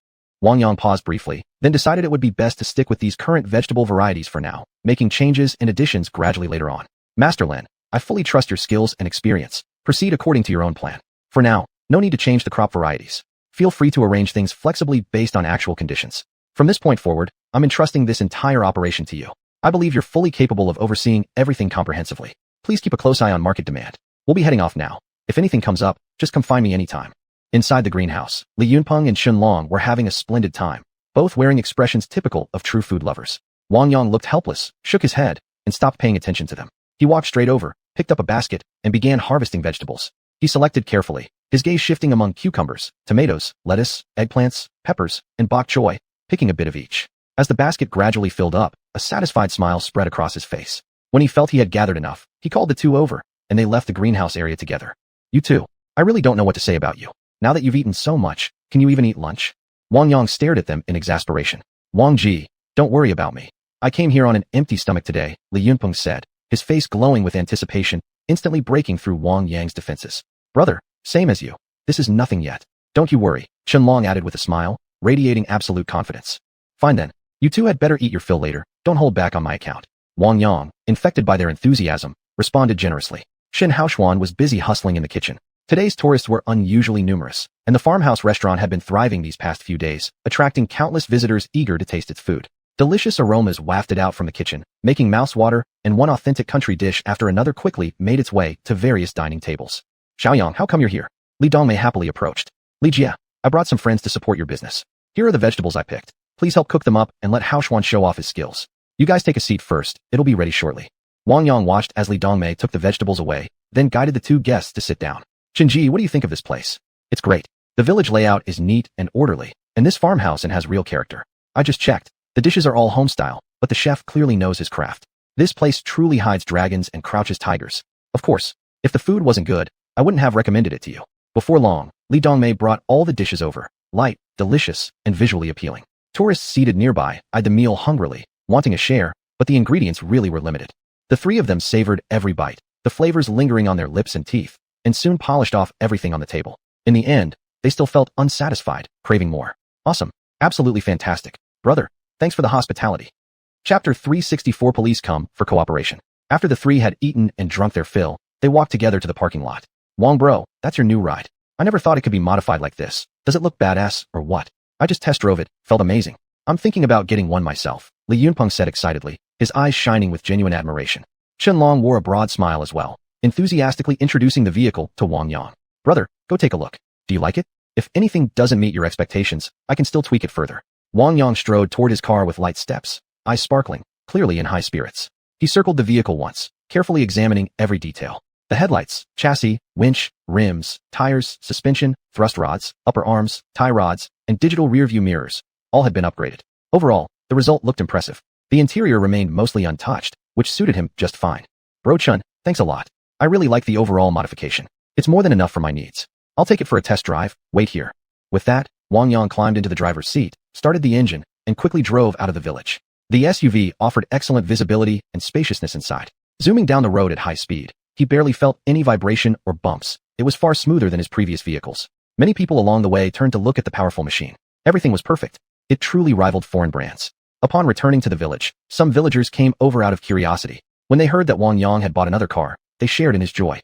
Wang Yang paused briefly, then decided it would be best to stick with these current vegetable varieties for now, making changes and additions gradually later on. Master Lin, I fully trust your skills and experience. Proceed according to your own plan. For now, no need to change the crop varieties. Feel free to arrange things flexibly based on actual conditions. From this point forward, I'm entrusting this entire operation to you. I believe you're fully capable of overseeing everything comprehensively. Please keep a close eye on market demand. We'll be heading off now. If anything comes up, just come find me anytime. Inside the greenhouse, Li Yunpeng and Xianlong were having a splendid time, both wearing expressions typical of true food lovers. Wang Yang looked helpless, shook his head, and stopped paying attention to them. He walked straight over, picked up a basket, and began harvesting vegetables. He selected carefully, his gaze shifting among cucumbers, tomatoes, lettuce, eggplants, peppers, and bok choy, picking a bit of each. As the basket gradually filled up, a satisfied smile spread across his face. When he felt he had gathered enough, he called the two over, and they left the greenhouse area together. You two, I really don't know what to say about you. Now that you've eaten so much, can you even eat lunch? Wang Yang stared at them in exasperation. Wang Ji, don't worry about me. I came here on an empty stomach today, Li Yunpeng said, his face glowing with anticipation, instantly breaking through Wang Yang's defenses. Brother, same as you. This is nothing yet. Don't you worry, Xianlong added with a smile, radiating absolute confidence. Fine then. You two had better eat your fill later. Don't hold back on my account. Wang Yang, infected by their enthusiasm, responded generously. Shen Haoshuan was busy hustling in the kitchen. Today's tourists were unusually numerous, and the farmhouse restaurant had been thriving these past few days, attracting countless visitors eager to taste its food. Delicious aromas wafted out from the kitchen, making mouths water, and one authentic country dish after another quickly made its way to various dining tables. Xiaoyang, how come you're here? Li Dongmei happily approached. Li Jia, I brought some friends to support your business. Here are the vegetables I picked. Please help cook them up and let Haoshuan show off his skills. You guys take a seat first, it'll be ready shortly. Wang Yang watched as Li Dongmei took the vegetables away, then guided the two guests to sit down. Qinji, what do you think of this place? It's great. The village layout is neat and orderly, and this farmhouse has real character. I just checked. The dishes are all home-style, but the chef clearly knows his craft. This place truly hides dragons and crouches tigers. Of course, if the food wasn't good, I wouldn't have recommended it to you. Before long, Li Dongmei brought all the dishes over, light, delicious, and visually appealing. Tourists seated nearby eyed the meal hungrily, wanting a share, but the ingredients really were limited. The three of them savored every bite, the flavors lingering on their lips and teeth, and soon polished off everything on the table. In the end, they still felt unsatisfied, craving more. Awesome. Absolutely fantastic. Brother, thanks for the hospitality. Chapter 364 Police come for cooperation. After the three had eaten and drunk their fill, they walked together to the parking lot. Wang bro, that's your new ride. I never thought it could be modified like this. Does it look badass, or what? I just test drove it, felt amazing. I'm thinking about getting one myself, Li Yunpeng said excitedly, his eyes shining with genuine admiration. Xianlong wore a broad smile as well, enthusiastically introducing the vehicle to Wang Yang. Brother, go take a look. Do you like it? If anything doesn't meet your expectations, I can still tweak it further. Wang Yang strode toward his car with light steps, eyes sparkling, clearly in high spirits. He circled the vehicle once, carefully examining every detail. The headlights, chassis, winch, rims, tires, suspension, thrust rods, upper arms, tie rods, and digital rearview mirrors, all had been upgraded. Overall, the result looked impressive. The interior remained mostly untouched, which suited him just fine. Bro Chun, thanks a lot. I really like the overall modification. It's more than enough for my needs. I'll take it for a test drive, wait here. With that, Wang Yang climbed into the driver's seat, started the engine, and quickly drove out of the village. The SUV offered excellent visibility and spaciousness inside. Zooming down the road at high speed, he barely felt any vibration or bumps. It was far smoother than his previous vehicles. Many people along the way turned to look at the powerful machine. Everything was perfect. It truly rivaled foreign brands. Upon returning to the village, some villagers came over out of curiosity. When they heard that Wang Yang had bought another car, they shared in his joy.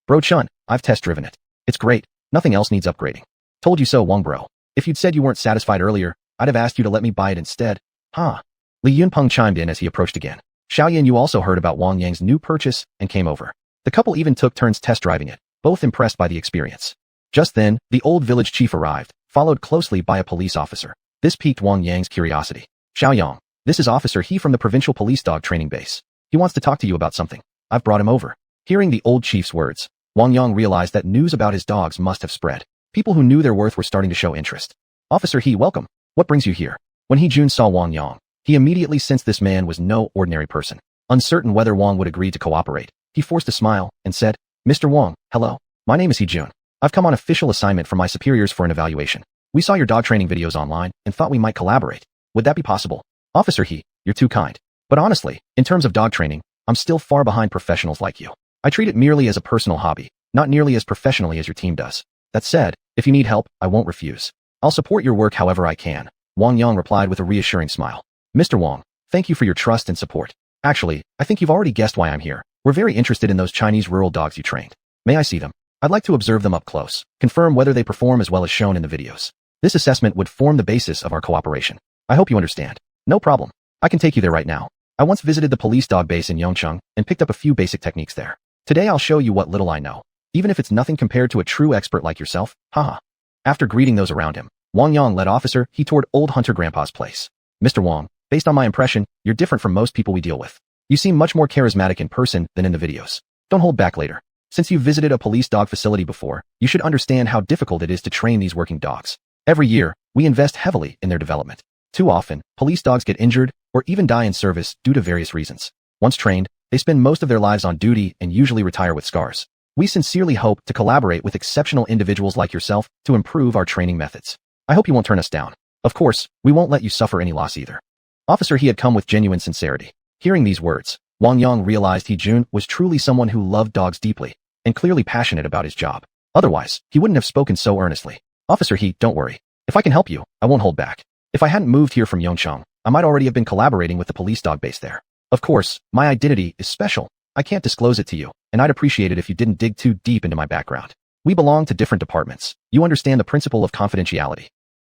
Bro Chun, I've test-driven it. It's great. Nothing else needs upgrading. Told you so, Wang bro. If you'd said you weren't satisfied earlier, I'd have asked you to let me buy it instead. Huh? Li Yunpeng chimed in as he approached again. Xiaoyan, you also heard about Wang Yang's new purchase and came over. The couple even took turns test driving it, both impressed by the experience. Just then, the old village chief arrived, followed closely by a police officer. This piqued Wang Yang's curiosity. Xiaoyang, this is Officer He from the provincial police dog training base. He wants to talk to you about something. I've brought him over. Hearing the old chief's words, Wang Yang realized that news about his dogs must have spread. People who knew their worth were starting to show interest. Officer He, welcome. What brings you here? When He Jun saw Wang Yang, he immediately sensed this man was no ordinary person. Uncertain whether Wang would agree to cooperate, he forced a smile and said, Mr. Wang, hello. My name is He Jun. I've come on official assignment from my superiors for an evaluation. We saw your dog training videos online and thought we might collaborate. Would that be possible? Officer He, you're too kind. But honestly, in terms of dog training, I'm still far behind professionals like you. I treat it merely as a personal hobby, not nearly as professionally as your team does. That said, if you need help, I won't refuse. I'll support your work however I can. Wang Yang replied with a reassuring smile. Mr. Wang, thank you for your trust and support. Actually, I think you've already guessed why I'm here. We're very interested in those Chinese rural dogs you trained. May I see them? I'd like to observe them up close, confirm whether they perform as well as shown in the videos. This assessment would form the basis of our cooperation. I hope you understand. No problem. I can take you there right now. I once visited the police dog base in Yongcheng and picked up a few basic techniques there. Today I'll show you what little I know, even if it's nothing compared to a true expert like yourself, haha. After greeting those around him, Wang Yang led Officer He toward old hunter grandpa's place. Mr. Wang, based on my impression, you're different from most people we deal with. You seem much more charismatic in person than in the videos. Don't hold back later. Since you've visited a police dog facility before, you should understand how difficult it is to train these working dogs. Every year, we invest heavily in their development. Too often, police dogs get injured or even die in service due to various reasons. Once trained, they spend most of their lives on duty and usually retire with scars. We sincerely hope to collaborate with exceptional individuals like yourself to improve our training methods. I hope you won't turn us down. Of course, we won't let you suffer any loss either. Officer He had come with genuine sincerity. Hearing these words, Wang Yang realized He was truly someone who loved dogs deeply and clearly passionate about his job. Otherwise, he wouldn't have spoken so earnestly. Officer He, don't worry. If I can help you, I won't hold back. If I hadn't moved here from Yongcheng, I might already have been collaborating with the police dog base there. Of course, my identity is special. I can't disclose it to you, and I'd appreciate it if you didn't dig too deep into my background. We belong to different departments. You understand the principle of confidentiality.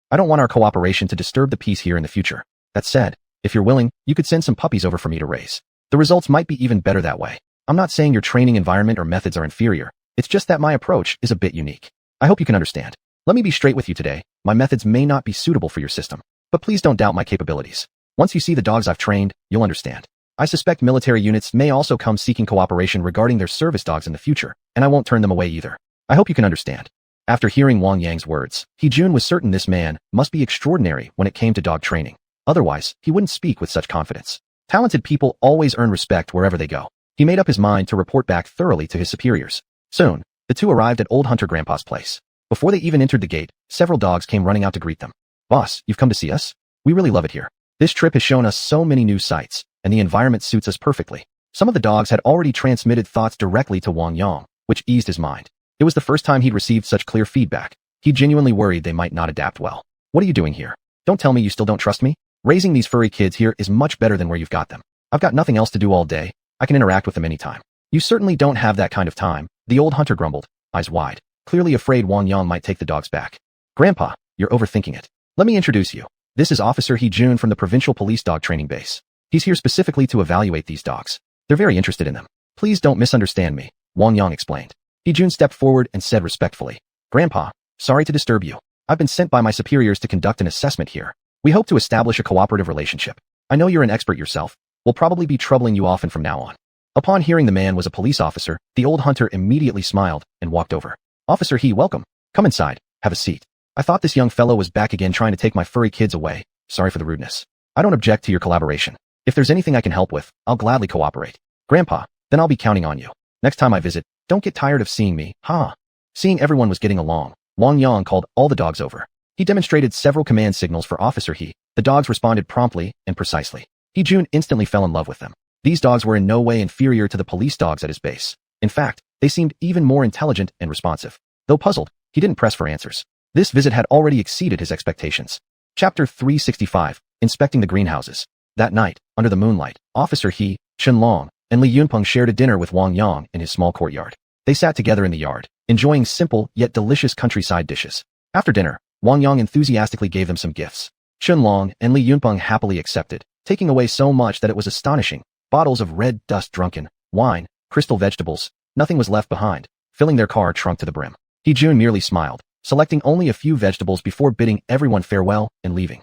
I don't want our cooperation to disturb the peace here in the future. That said, if you're willing, you could send some puppies over for me to raise. The results might be even better that way. I'm not saying your training environment or methods are inferior. It's just that my approach is a bit unique. I hope you can understand. Let me be straight with you today. My methods may not be suitable for your system, but please don't doubt my capabilities. Once you see the dogs I've trained, you'll understand. I suspect military units may also come seeking cooperation regarding their service dogs in the future, and I won't turn them away either. I hope you can understand. After hearing Wang Yang's words, He was certain this man must be extraordinary when it came to dog training. Otherwise, he wouldn't speak with such confidence. Talented people always earn respect wherever they go. He made up his mind to report back thoroughly to his superiors. Soon, the two arrived at old hunter grandpa's place. Before they even entered the gate, several dogs came running out to greet them. Boss, you've come to see us? We really love it here. This trip has shown us so many new sights, and the environment suits us perfectly. Some of the dogs had already transmitted thoughts directly to Wang Yang, which eased his mind. It was the first time he'd received such clear feedback. He genuinely worried they might not adapt well. What are you doing here? Don't tell me you still don't trust me? Raising these furry kids here is much better than where you've got them. I've got nothing else to do all day. I can interact with them anytime. You certainly don't have that kind of time, the old hunter grumbled, eyes wide, clearly afraid Wang Yang might take the dogs back. Grandpa, you're overthinking it. Let me introduce you. This is Officer He from the Provincial Police Dog Training Base. He's here specifically to evaluate these dogs. They're very interested in them. Please don't misunderstand me, Wang Yang explained. He stepped forward and said respectfully, Grandpa, sorry to disturb you. I've been sent by my superiors to conduct an assessment here. We hope to establish a cooperative relationship. I know you're an expert yourself. We'll probably be troubling you often from now on. Upon hearing the man was a police officer, the old hunter immediately smiled and walked over. Officer He, welcome. Come inside. Have a seat. I thought this young fellow was back again trying to take my furry kids away. Sorry for the rudeness. I don't object to your collaboration. If there's anything I can help with, I'll gladly cooperate. Grandpa, then I'll be counting on you. Next time I visit, don't get tired of seeing me, huh? Seeing everyone was getting along, Wang Yang called all the dogs over. He demonstrated several command signals for Officer He. The dogs responded promptly and precisely. He instantly fell in love with them. These dogs were in no way inferior to the police dogs at his base. In fact, they seemed even more intelligent and responsive. Though puzzled, he didn't press for answers. This visit had already exceeded his expectations. Chapter 365, Inspecting the Greenhouses. That night, under the moonlight, Officer He, Chen Long, and Li Yunpeng shared a dinner with Wang Yang in his small courtyard. They sat together in the yard, enjoying simple yet delicious countryside dishes. After dinner, Wang Yang enthusiastically gave them some gifts. Chen Long and Li Yunpeng happily accepted, taking away so much that it was astonishing. Bottles of red dust drunken, wine, crystal vegetables, nothing was left behind, filling their car trunk to the brim. He merely smiled, selecting only a few vegetables before bidding everyone farewell and leaving.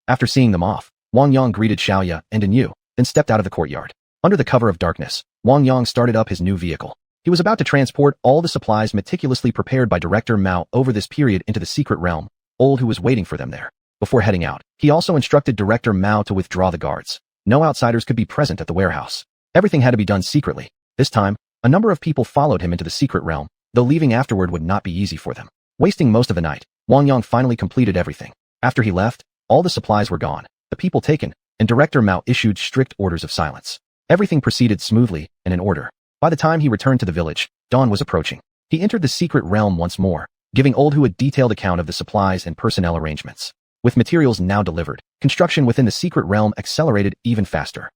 After seeing them off, Wang Yang greeted Xiaoya and Yu, then stepped out of the courtyard. Under the cover of darkness, Wang Yang started up his new vehicle. He was about to transport all the supplies meticulously prepared by Director Mao over this period into the secret realm, who was waiting for them there. Before heading out, he also instructed Director Mao to withdraw the guards. No outsiders could be present at the warehouse. Everything had to be done secretly. This time, a number of people followed him into the secret realm, though leaving afterward would not be easy for them. Wasting most of the night, Wang Yang finally completed everything. After he left, all the supplies were gone, the people taken, and Director Mao issued strict orders of silence. Everything proceeded smoothly and in order. By the time he returned to the village, dawn was approaching. He entered the secret realm once more, giving Hu a detailed account of the supplies and personnel arrangements. With materials now delivered, construction within the secret realm accelerated even faster.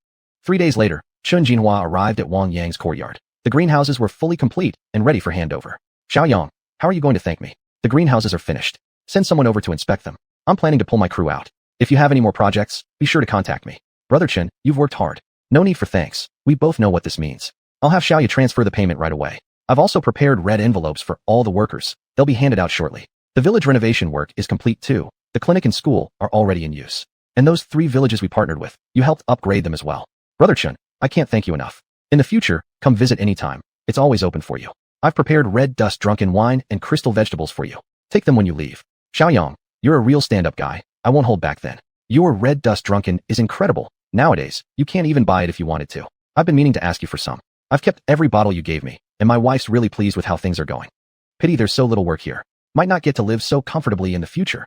3 days later, Chun Jinhua arrived at Wang Yang's courtyard. The greenhouses were fully complete and ready for handover. Xiaoyang, how are you going to thank me? The greenhouses are finished. Send someone over to inspect them. I'm planning to pull my crew out. If you have any more projects, be sure to contact me. Brother Chen, you've worked hard. No need for thanks. We both know what this means. I'll have Xiaoya transfer the payment right away. I've also prepared red envelopes for all the workers. They'll be handed out shortly. The village renovation work is complete too. The clinic and school are already in use. And those 3 villages we partnered with, you helped upgrade them as well. Brother Chen, I can't thank you enough. In the future, come visit anytime. It's always open for you. I've prepared red dust drunken wine and crystal vegetables for you. Take them when you leave. Xiaoyang, you're a real stand-up guy. I won't hold back then. Your red dust drunken is incredible. Nowadays, you can't even buy it if you wanted to. I've been meaning to ask you for some. I've kept every bottle you gave me, and my wife's really pleased with how things are going. Pity there's so little work here. Might not get to live so comfortably in the future.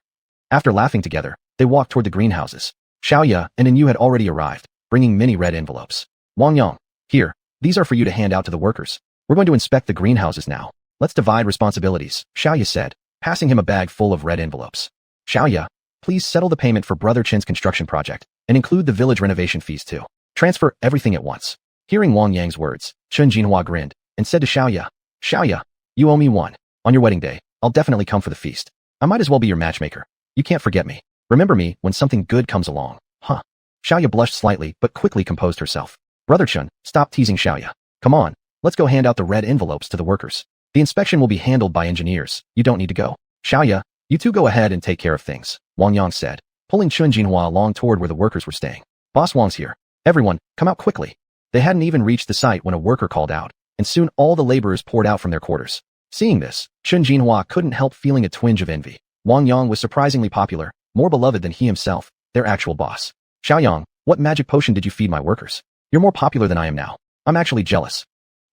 After laughing together, they walked toward the greenhouses. Xiaoya and Yu had already arrived, bringing many red envelopes. Wang Yang, here, these are for you to hand out to the workers. We're going to inspect the greenhouses now. Let's divide responsibilities, Xiaoya said, passing him a bag full of red envelopes. Xiaoya, please settle the payment for Brother Chen's construction project, and include the village renovation fees too. Transfer everything at once. Hearing Wang Yang's words, Chen Jinhua grinned, and said to Xiaoya, Xiaoya, you owe me one. On your wedding day, I'll definitely come for the feast. I might as well be your matchmaker. You can't forget me. Remember me when something good comes along, huh? Xiaoya blushed slightly, but quickly composed herself. Brother Chen, stop teasing Xiaoya. Come on, let's go hand out the red envelopes to the workers. The inspection will be handled by engineers. You don't need to go. Xiaoya, you two go ahead and take care of things, Wang Yang said, pulling Chen Jinhua along toward where the workers were staying. Boss Wang's here. Everyone, come out quickly. They hadn't even reached the site when a worker called out, and soon all the laborers poured out from their quarters. Seeing this, Chen Jinhua couldn't help feeling a twinge of envy. Wang Yang was surprisingly popular, more beloved than he himself, their actual boss. Xiaoyang, what magic potion did you feed my workers? You're more popular than I am now. I'm actually jealous.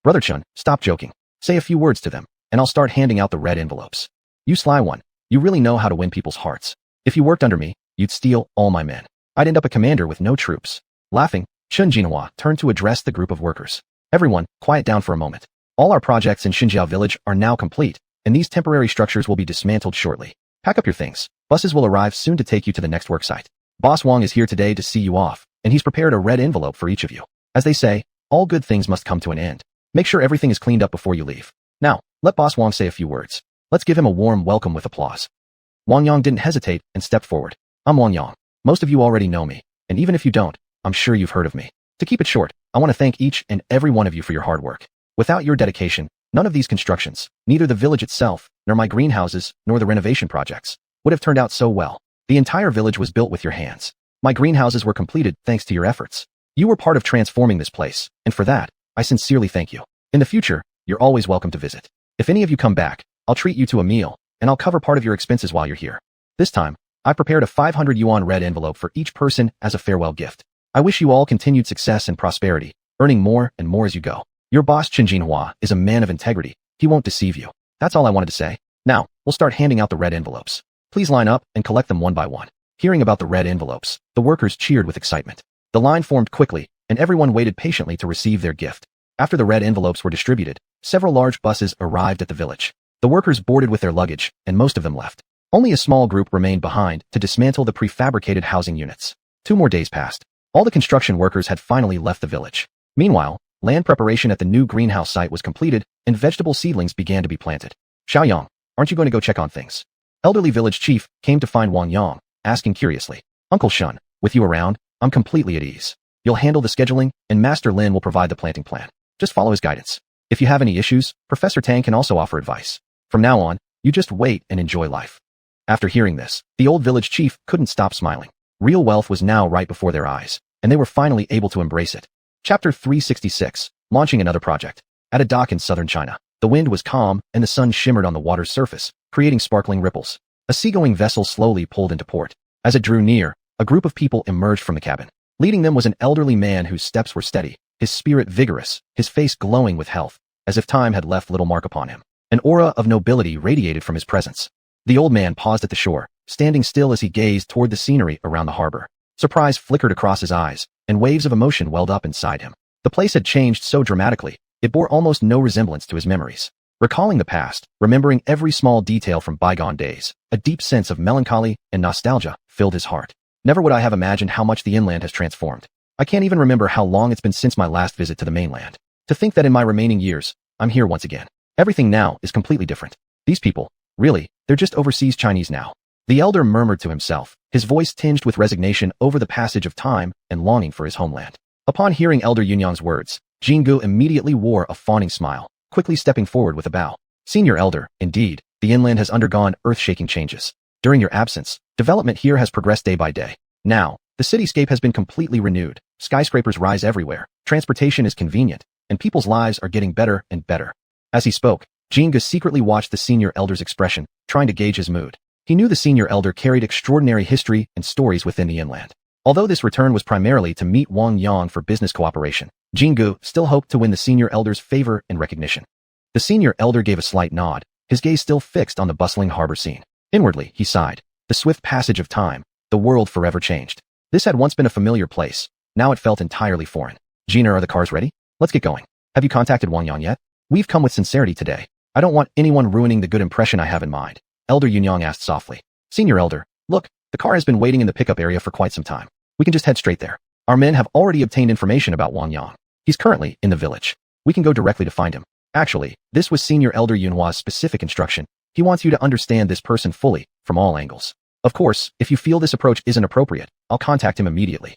Brother Chen, stop joking. Say a few words to them, and I'll start handing out the red envelopes. You sly one. You really know how to win people's hearts. If you worked under me, you'd steal all my men. I'd end up a commander with no troops. Laughing, Chen Jinhua turned to address the group of workers. Everyone, quiet down for a moment. All our projects in Xinjiao village are now complete, and these temporary structures will be dismantled shortly. Pack up your things. Buses will arrive soon to take you to the next work site. Boss Wang is here today to see you off, and he's prepared a red envelope for each of you. As they say, all good things must come to an end. Make sure everything is cleaned up before you leave. Now, let Boss Wang say a few words. Let's give him a warm welcome with applause. Wang Yang didn't hesitate and stepped forward. I'm Wang Yang. Most of you already know me, and even if you don't, I'm sure you've heard of me. To keep it short, I want to thank each and every one of you for your hard work. Without your dedication, none of these constructions, neither the village itself, nor my greenhouses, nor the renovation projects, would have turned out so well. The entire village was built with your hands. My greenhouses were completed thanks to your efforts. You were part of transforming this place, and for that, I sincerely thank you. In the future, you're always welcome to visit. If any of you come back, I'll treat you to a meal, and I'll cover part of your expenses while you're here. This time, I prepared a 500 yuan red envelope for each person as a farewell gift. I wish you all continued success and prosperity, earning more and more as you go. Your boss Chen Jinhua is a man of integrity. He won't deceive you. That's all I wanted to say. Now, we'll start handing out the red envelopes. Please line up and collect them one by one. Hearing about the red envelopes, the workers cheered with excitement. The line formed quickly, and everyone waited patiently to receive their gift. After the red envelopes were distributed, several large buses arrived at the village. The workers boarded with their luggage, and most of them left. Only a small group remained behind to dismantle the prefabricated housing units. 2 more days passed. All the construction workers had finally left the village. Meanwhile, land preparation at the new greenhouse site was completed, and vegetable seedlings began to be planted. Xiaoyang, aren't you going to go check on things? Elderly village chief came to find Wang Yang, asking curiously. Uncle Shun, with you around, I'm completely at ease. You'll handle the scheduling, and Master Lin will provide the planting plan. Just follow his guidance. If you have any issues, Professor Tang can also offer advice. From now on, you just wait and enjoy life. After hearing this, the old village chief couldn't stop smiling. Real wealth was now right before their eyes, and they were finally able to embrace it. Chapter 366, Launching Another Project. At a dock in southern China, the wind was calm and the sun shimmered on the water's surface, creating sparkling ripples. A seagoing vessel slowly pulled into port. As it drew near, a group of people emerged from the cabin. Leading them was an elderly man whose steps were steady, his spirit vigorous, his face glowing with health, as if time had left little mark upon him. An aura of nobility radiated from his presence. The old man paused at the shore, standing still as he gazed toward the scenery around the harbor. Surprise flickered across his eyes, and waves of emotion welled up inside him. The place had changed so dramatically, it bore almost no resemblance to his memories. Recalling the past, remembering every small detail from bygone days, a deep sense of melancholy and nostalgia filled his heart. Never would I have imagined how much the inland has transformed. I can't even remember how long it's been since my last visit to the mainland. To think that in my remaining years, I'm here once again. Everything now is completely different. These people, really, they're just overseas Chinese now. The elder murmured to himself, his voice tinged with resignation over the passage of time and longing for his homeland. Upon hearing Elder Yunyang's words, Jingu immediately wore a fawning smile, quickly stepping forward with a bow. Senior Elder, indeed, the inland has undergone earth-shaking changes. During your absence, development here has progressed day by day. Now, the cityscape has been completely renewed, skyscrapers rise everywhere, transportation is convenient, and people's lives are getting better and better. As he spoke, Jingu secretly watched the Senior Elder's expression, trying to gauge his mood. He knew the Senior Elder carried extraordinary history and stories within the inland. Although this return was primarily to meet Wang Yang for business cooperation, Jingu still hoped to win the Senior Elder's favor and recognition. The Senior Elder gave a slight nod, his gaze still fixed on the bustling harbor scene. Inwardly, he sighed. The swift passage of time, the world forever changed. This had once been a familiar place, now it felt entirely foreign. Gina, are the cars ready? Let's get going. Have you contacted Wang Yang yet? We've come with sincerity today. I don't want anyone ruining the good impression I have in mind. Elder Yunyang asked softly. Senior Elder, look, the car has been waiting in the pickup area for quite some time. We can just head straight there. Our men have already obtained information about Wang Yang. He's currently in the village. We can go directly to find him. Actually, this was Senior Elder Yunhua's specific instruction. He wants you to understand this person fully, from all angles. Of course, if you feel this approach isn't appropriate, I'll contact him immediately.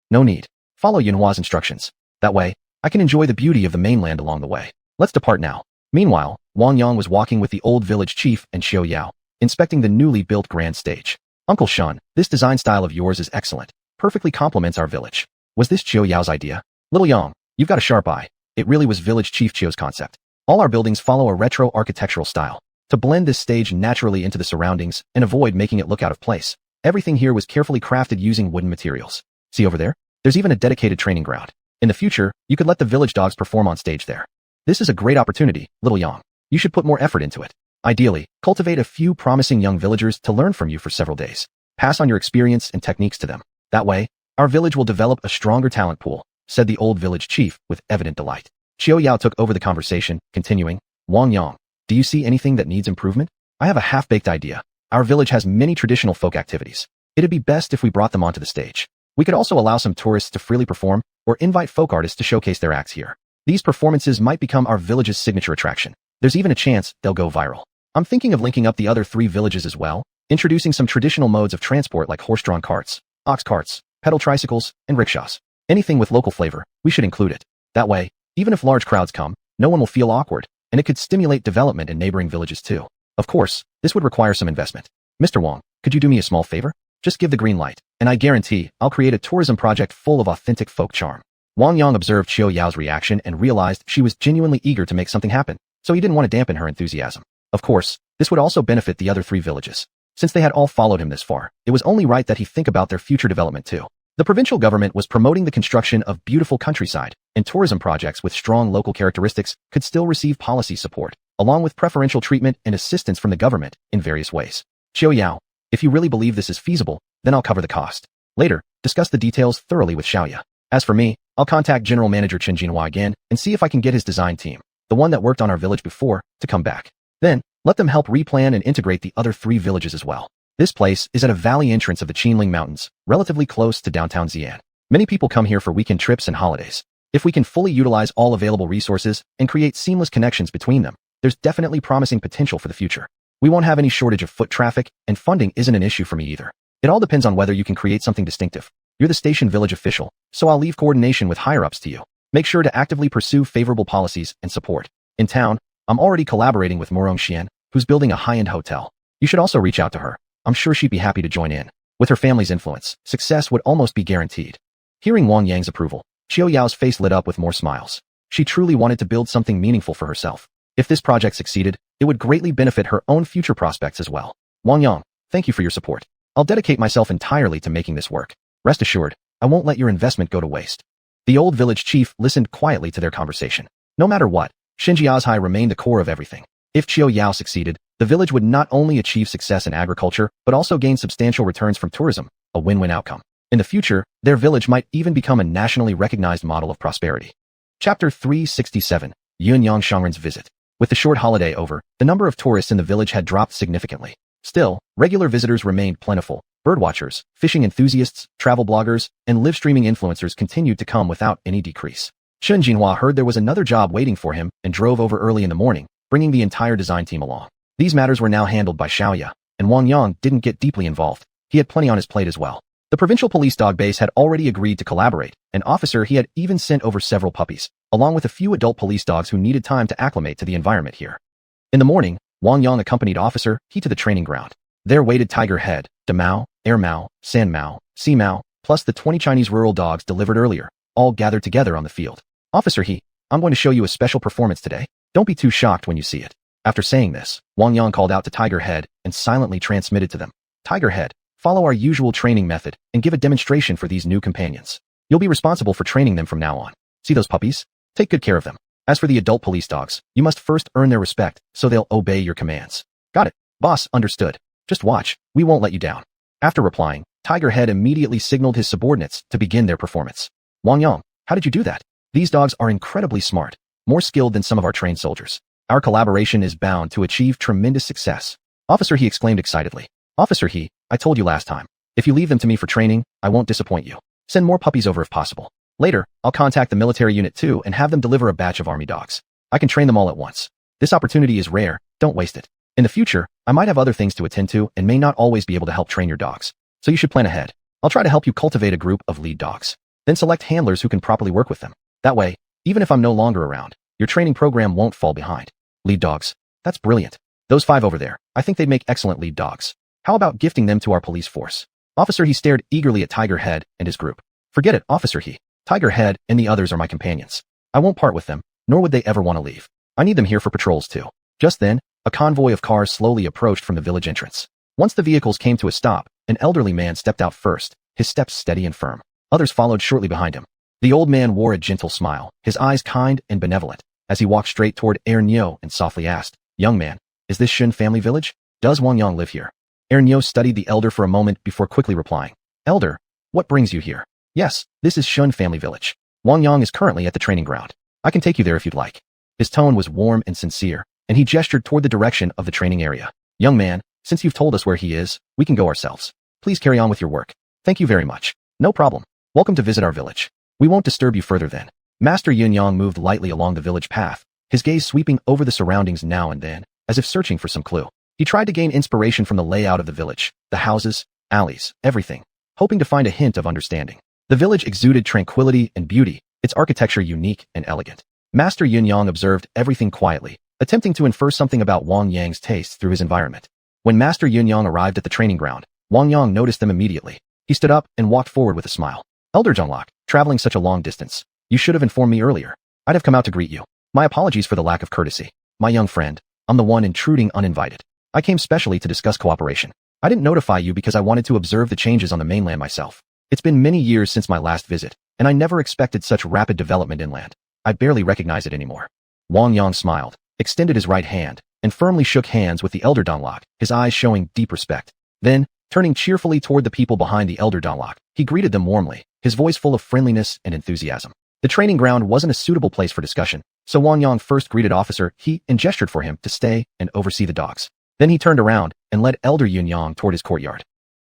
No need. Follow Yunhua's instructions. That way, I can enjoy the beauty of the mainland along the way. Let's depart now. Meanwhile, Wang Yang was walking with the old village chief and Xiu, inspecting the newly built grand stage. Uncle Shun, this design style of yours is excellent. Perfectly complements our village. Was this Xiu's idea? Little Yang, you've got a sharp eye. It really was Village Chief Qiu's concept. All our buildings follow a retro architectural style. To blend this stage naturally into the surroundings and avoid making it look out of place, everything here was carefully crafted using wooden materials. See over there? There's even a dedicated training ground. In the future, you could let the village dogs perform on stage there. This is a great opportunity, Little Yang. You should put more effort into it. Ideally, cultivate a few promising young villagers to learn from you for several days. Pass on your experience and techniques to them. That way, our village will develop a stronger talent pool, said the old village chief with evident delight. Xiu took over the conversation, continuing, Wang Yang, do you see anything that needs improvement? I have a half-baked idea. Our village has many traditional folk activities. It'd be best if we brought them onto the stage. We could also allow some tourists to freely perform or invite folk artists to showcase their acts here. These performances might become our village's signature attraction. There's even a chance they'll go viral. I'm thinking of linking up the other 3 villages as well, introducing some traditional modes of transport like horse-drawn carts, ox carts, pedal tricycles, and rickshaws. Anything with local flavor, we should include it. That way, even if large crowds come, no one will feel awkward, and it could stimulate development in neighboring villages too. Of course, this would require some investment. Mr. Wang, could you do me a small favor? Just give the green light, and I guarantee I'll create a tourism project full of authentic folk charm. Wang Yang observed Xiu's reaction and realized she was genuinely eager to make something happen, so he didn't want to dampen her enthusiasm. Of course, this would also benefit the other 3 villages. Since they had all followed him this far, it was only right that he think about their future development too. The provincial government was promoting the construction of beautiful countryside, and tourism projects with strong local characteristics could still receive policy support, along with preferential treatment and assistance from the government in various ways. Xiu, if you really believe this is feasible, then I'll cover the cost. Later, discuss the details thoroughly with Xiaoya. As for me, I'll contact General Manager Chen Jinhua again and see if I can get his design team, the one that worked on our village before, to come back. Then, let them help replan and integrate the other 3 villages as well. This place is at a valley entrance of the Qinling Mountains, relatively close to downtown Xi'an. Many people come here for weekend trips and holidays. If we can fully utilize all available resources and create seamless connections between them, there's definitely promising potential for the future. We won't have any shortage of foot traffic, and funding isn't an issue for me either. It all depends on whether you can create something distinctive. You're the station village official, so I'll leave coordination with higher-ups to you. Make sure to actively pursue favorable policies and support. In town, I'm already collaborating with Morong Xian, who's building a high-end hotel. You should also reach out to her. I'm sure she'd be happy to join in. With her family's influence, success would almost be guaranteed. Hearing Wang Yang's approval, Xiu's face lit up with more smiles. She truly wanted to build something meaningful for herself. If this project succeeded, it would greatly benefit her own future prospects as well. Wang Yang, thank you for your support. I'll dedicate myself entirely to making this work. Rest assured, I won't let your investment go to waste. The old village chief listened quietly to their conversation. No matter what, Shenjiazhai remained the core of everything. If Xiu succeeded, the village would not only achieve success in agriculture, but also gain substantial returns from tourism, a win-win outcome. In the future, their village might even become a nationally recognized model of prosperity. Chapter 367, Yuanyang Shangren's Visit. With the short holiday over, the number of tourists in the village had dropped significantly. Still, regular visitors remained plentiful. Birdwatchers, fishing enthusiasts, travel bloggers, and live-streaming influencers continued to come without any decrease. Chen Jinhua heard there was another job waiting for him and drove over early in the morning, bringing the entire design team along. These matters were now handled by Xiaoya, and Wang Yang didn't get deeply involved. He had plenty on his plate as well. The provincial police dog base had already agreed to collaborate. An officer he had even sent over several puppies, along with a few adult police dogs who needed time to acclimate to the environment here. In the morning, Wang Yang accompanied Officer He to the training ground. There waited Tiger Head, Da Mao, Air Mao, San Mao, Sea Mao, plus the 20 Chinese rural dogs delivered earlier, all gathered together on the field. Officer He, I'm going to show you a special performance today. Don't be too shocked when you see it. After saying this, Wang Yang called out to Tiger Head and silently transmitted to them. Tiger Head, follow our usual training method and give a demonstration for these new companions. You'll be responsible for training them from now on. See those puppies? Take good care of them. As for the adult police dogs, you must first earn their respect so they'll obey your commands. Got it. Boss, understood. Just watch, we won't let you down. After replying, Tiger Head immediately signaled his subordinates to begin their performance. Wang Yang, how did you do that? These dogs are incredibly smart, more skilled than some of our trained soldiers. Our collaboration is bound to achieve tremendous success. Officer He exclaimed excitedly. Officer He, I told you last time. If you leave them to me for training, I won't disappoint you. Send more puppies over if possible. Later, I'll contact the military unit too and have them deliver a batch of army dogs. I can train them all at once. This opportunity is rare, don't waste it. In the future, I might have other things to attend to and may not always be able to help train your dogs. So you should plan ahead. I'll try to help you cultivate a group of lead dogs. Then select handlers who can properly work with them. That way, even if I'm no longer around, your training program won't fall behind. Lead dogs. That's brilliant. Those 5 over there, I think they'd make excellent lead dogs. How about gifting them to our police force? Officer He stared eagerly at Tiger Head and his group. Forget it, Officer He. Tiger Head and the others are my companions. I won't part with them, nor would they ever want to leave. I need them here for patrols too. Just then, a convoy of cars slowly approached from the village entrance. Once the vehicles came to a stop, an elderly man stepped out first, his steps steady and firm. Others followed shortly behind him. The old man wore a gentle smile, his eyes kind and benevolent, as he walked straight toward Nyo and softly asked, Young man, is this Shun family village? Does Wang Yang live here? Nyo studied the elder for a moment before quickly replying, Elder, what brings you here? Yes, this is Shun family village. Wang Yang is currently at the training ground. I can take you there if you'd like. His tone was warm and sincere, and he gestured toward the direction of the training area. Young man, since you've told us where he is, we can go ourselves. Please carry on with your work. Thank you very much. No problem. Welcome to visit our village. We won't disturb you further then. Master Yunyang moved lightly along the village path, his gaze sweeping over the surroundings now and then, as if searching for some clue. He tried to gain inspiration from the layout of the village, the houses, alleys, everything, hoping to find a hint of understanding. The village exuded tranquility and beauty, its architecture unique and elegant. Master Yunyang observed everything quietly, attempting to infer something about Wang Yang's tastes through his environment. When Master Yunyang arrived at the training ground, Wang Yang noticed them immediately. He stood up and walked forward with a smile. Elder Zhonglok, traveling such a long distance. You should have informed me earlier. I'd have come out to greet you. My apologies for the lack of courtesy. My young friend, I'm the one intruding uninvited. I came specially to discuss cooperation. I didn't notify you because I wanted to observe the changes on the mainland myself. It's been many years since my last visit, and I never expected such rapid development inland. I barely recognize it anymore. Wang Yang smiled, extended his right hand, and firmly shook hands with the elder Donglok, his eyes showing deep respect. Then, turning cheerfully toward the people behind the elder Donglok, he greeted them warmly, his voice full of friendliness and enthusiasm. The training ground wasn't a suitable place for discussion, so Wang Yang first greeted Officer He and gestured for him to stay and oversee the dogs. Then he turned around and led Elder Yunyang toward his courtyard.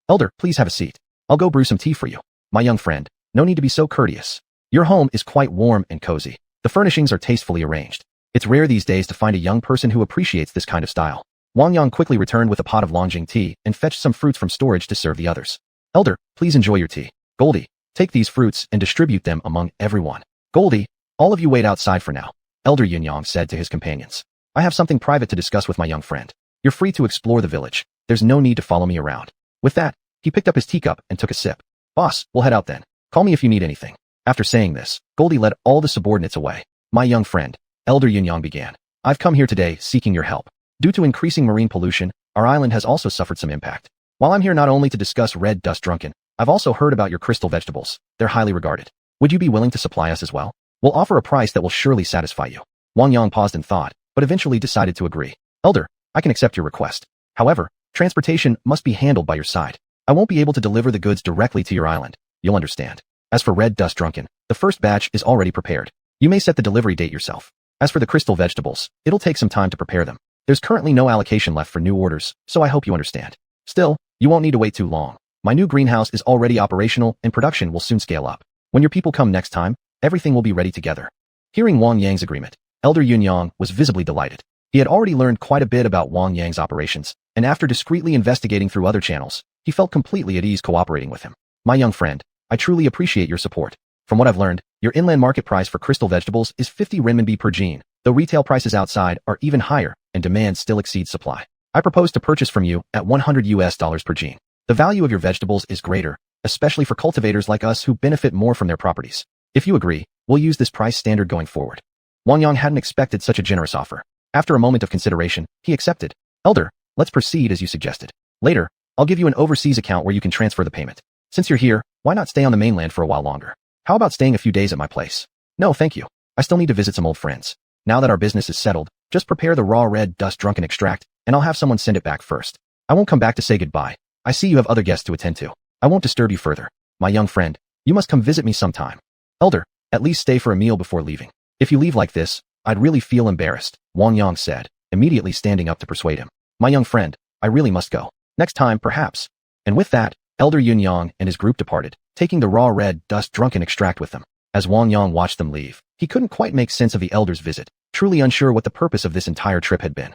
Elder, please have a seat. I'll go brew some tea for you. My young friend, no need to be so courteous. Your home is quite warm and cozy. The furnishings are tastefully arranged. It's rare these days to find a young person who appreciates this kind of style. Wang Yang quickly returned with a pot of Longjing tea and fetched some fruits from storage to serve the others. Elder, please enjoy your tea. Goldie, take these fruits and distribute them among everyone. Goldie, all of you wait outside for now, Elder Yunyang said to his companions. I have something private to discuss with my young friend. You're free to explore the village. There's no need to follow me around. With that, he picked up his teacup and took a sip. Boss, we'll head out then. Call me if you need anything. After saying this, Goldie led all the subordinates away. My young friend, Elder Yunyang began. I've come here today seeking your help. Due to increasing marine pollution, our island has also suffered some impact. While I'm here not only to discuss red dust drunken, I've also heard about your crystal vegetables. They're highly regarded. Would you be willing to supply us as well? We'll offer a price that will surely satisfy you. Wang Yang paused in thought, but eventually decided to agree. Elder, I can accept your request. However, transportation must be handled by your side. I won't be able to deliver the goods directly to your island. You'll understand. As for red dust drunken, the first batch is already prepared. You may set the delivery date yourself. As for the crystal vegetables, it'll take some time to prepare them. There's currently no allocation left for new orders, so I hope you understand. Still, you won't need to wait too long. My new greenhouse is already operational and production will soon scale up. When your people come next time, everything will be ready together. Hearing Wang Yang's agreement, Elder Yunyang was visibly delighted. He had already learned quite a bit about Wang Yang's operations, and after discreetly investigating through other channels, he felt completely at ease cooperating with him. My young friend, I truly appreciate your support. From what I've learned, your inland market price for crystal vegetables is 50 renminbi per gene, though retail prices outside are even higher and demand still exceeds supply. I propose to purchase from you at $100 per gene. The value of your vegetables is greater, especially for cultivators like us who benefit more from their properties. If you agree, we'll use this price standard going forward. Wang Yang hadn't expected such a generous offer. After a moment of consideration, he accepted. Elder, let's proceed as you suggested. Later, I'll give you an overseas account where you can transfer the payment. Since you're here, why not stay on the mainland for a while longer? How about staying a few days at my place? No, thank you. I still need to visit some old friends. Now that our business is settled, just prepare the raw red dust drunken extract, and I'll have someone send it back first. I won't come back to say goodbye. I see you have other guests to attend to. I won't disturb you further. My young friend, you must come visit me sometime. Elder, at least stay for a meal before leaving. If you leave like this, I'd really feel embarrassed, Wang Yang said, immediately standing up to persuade him. My young friend, I really must go. Next time, perhaps. And with that, Elder Yun Yang and his group departed, taking the raw red dust drunken extract with them. As Wang Yang watched them leave, he couldn't quite make sense of the elder's visit, truly unsure what the purpose of this entire trip had been.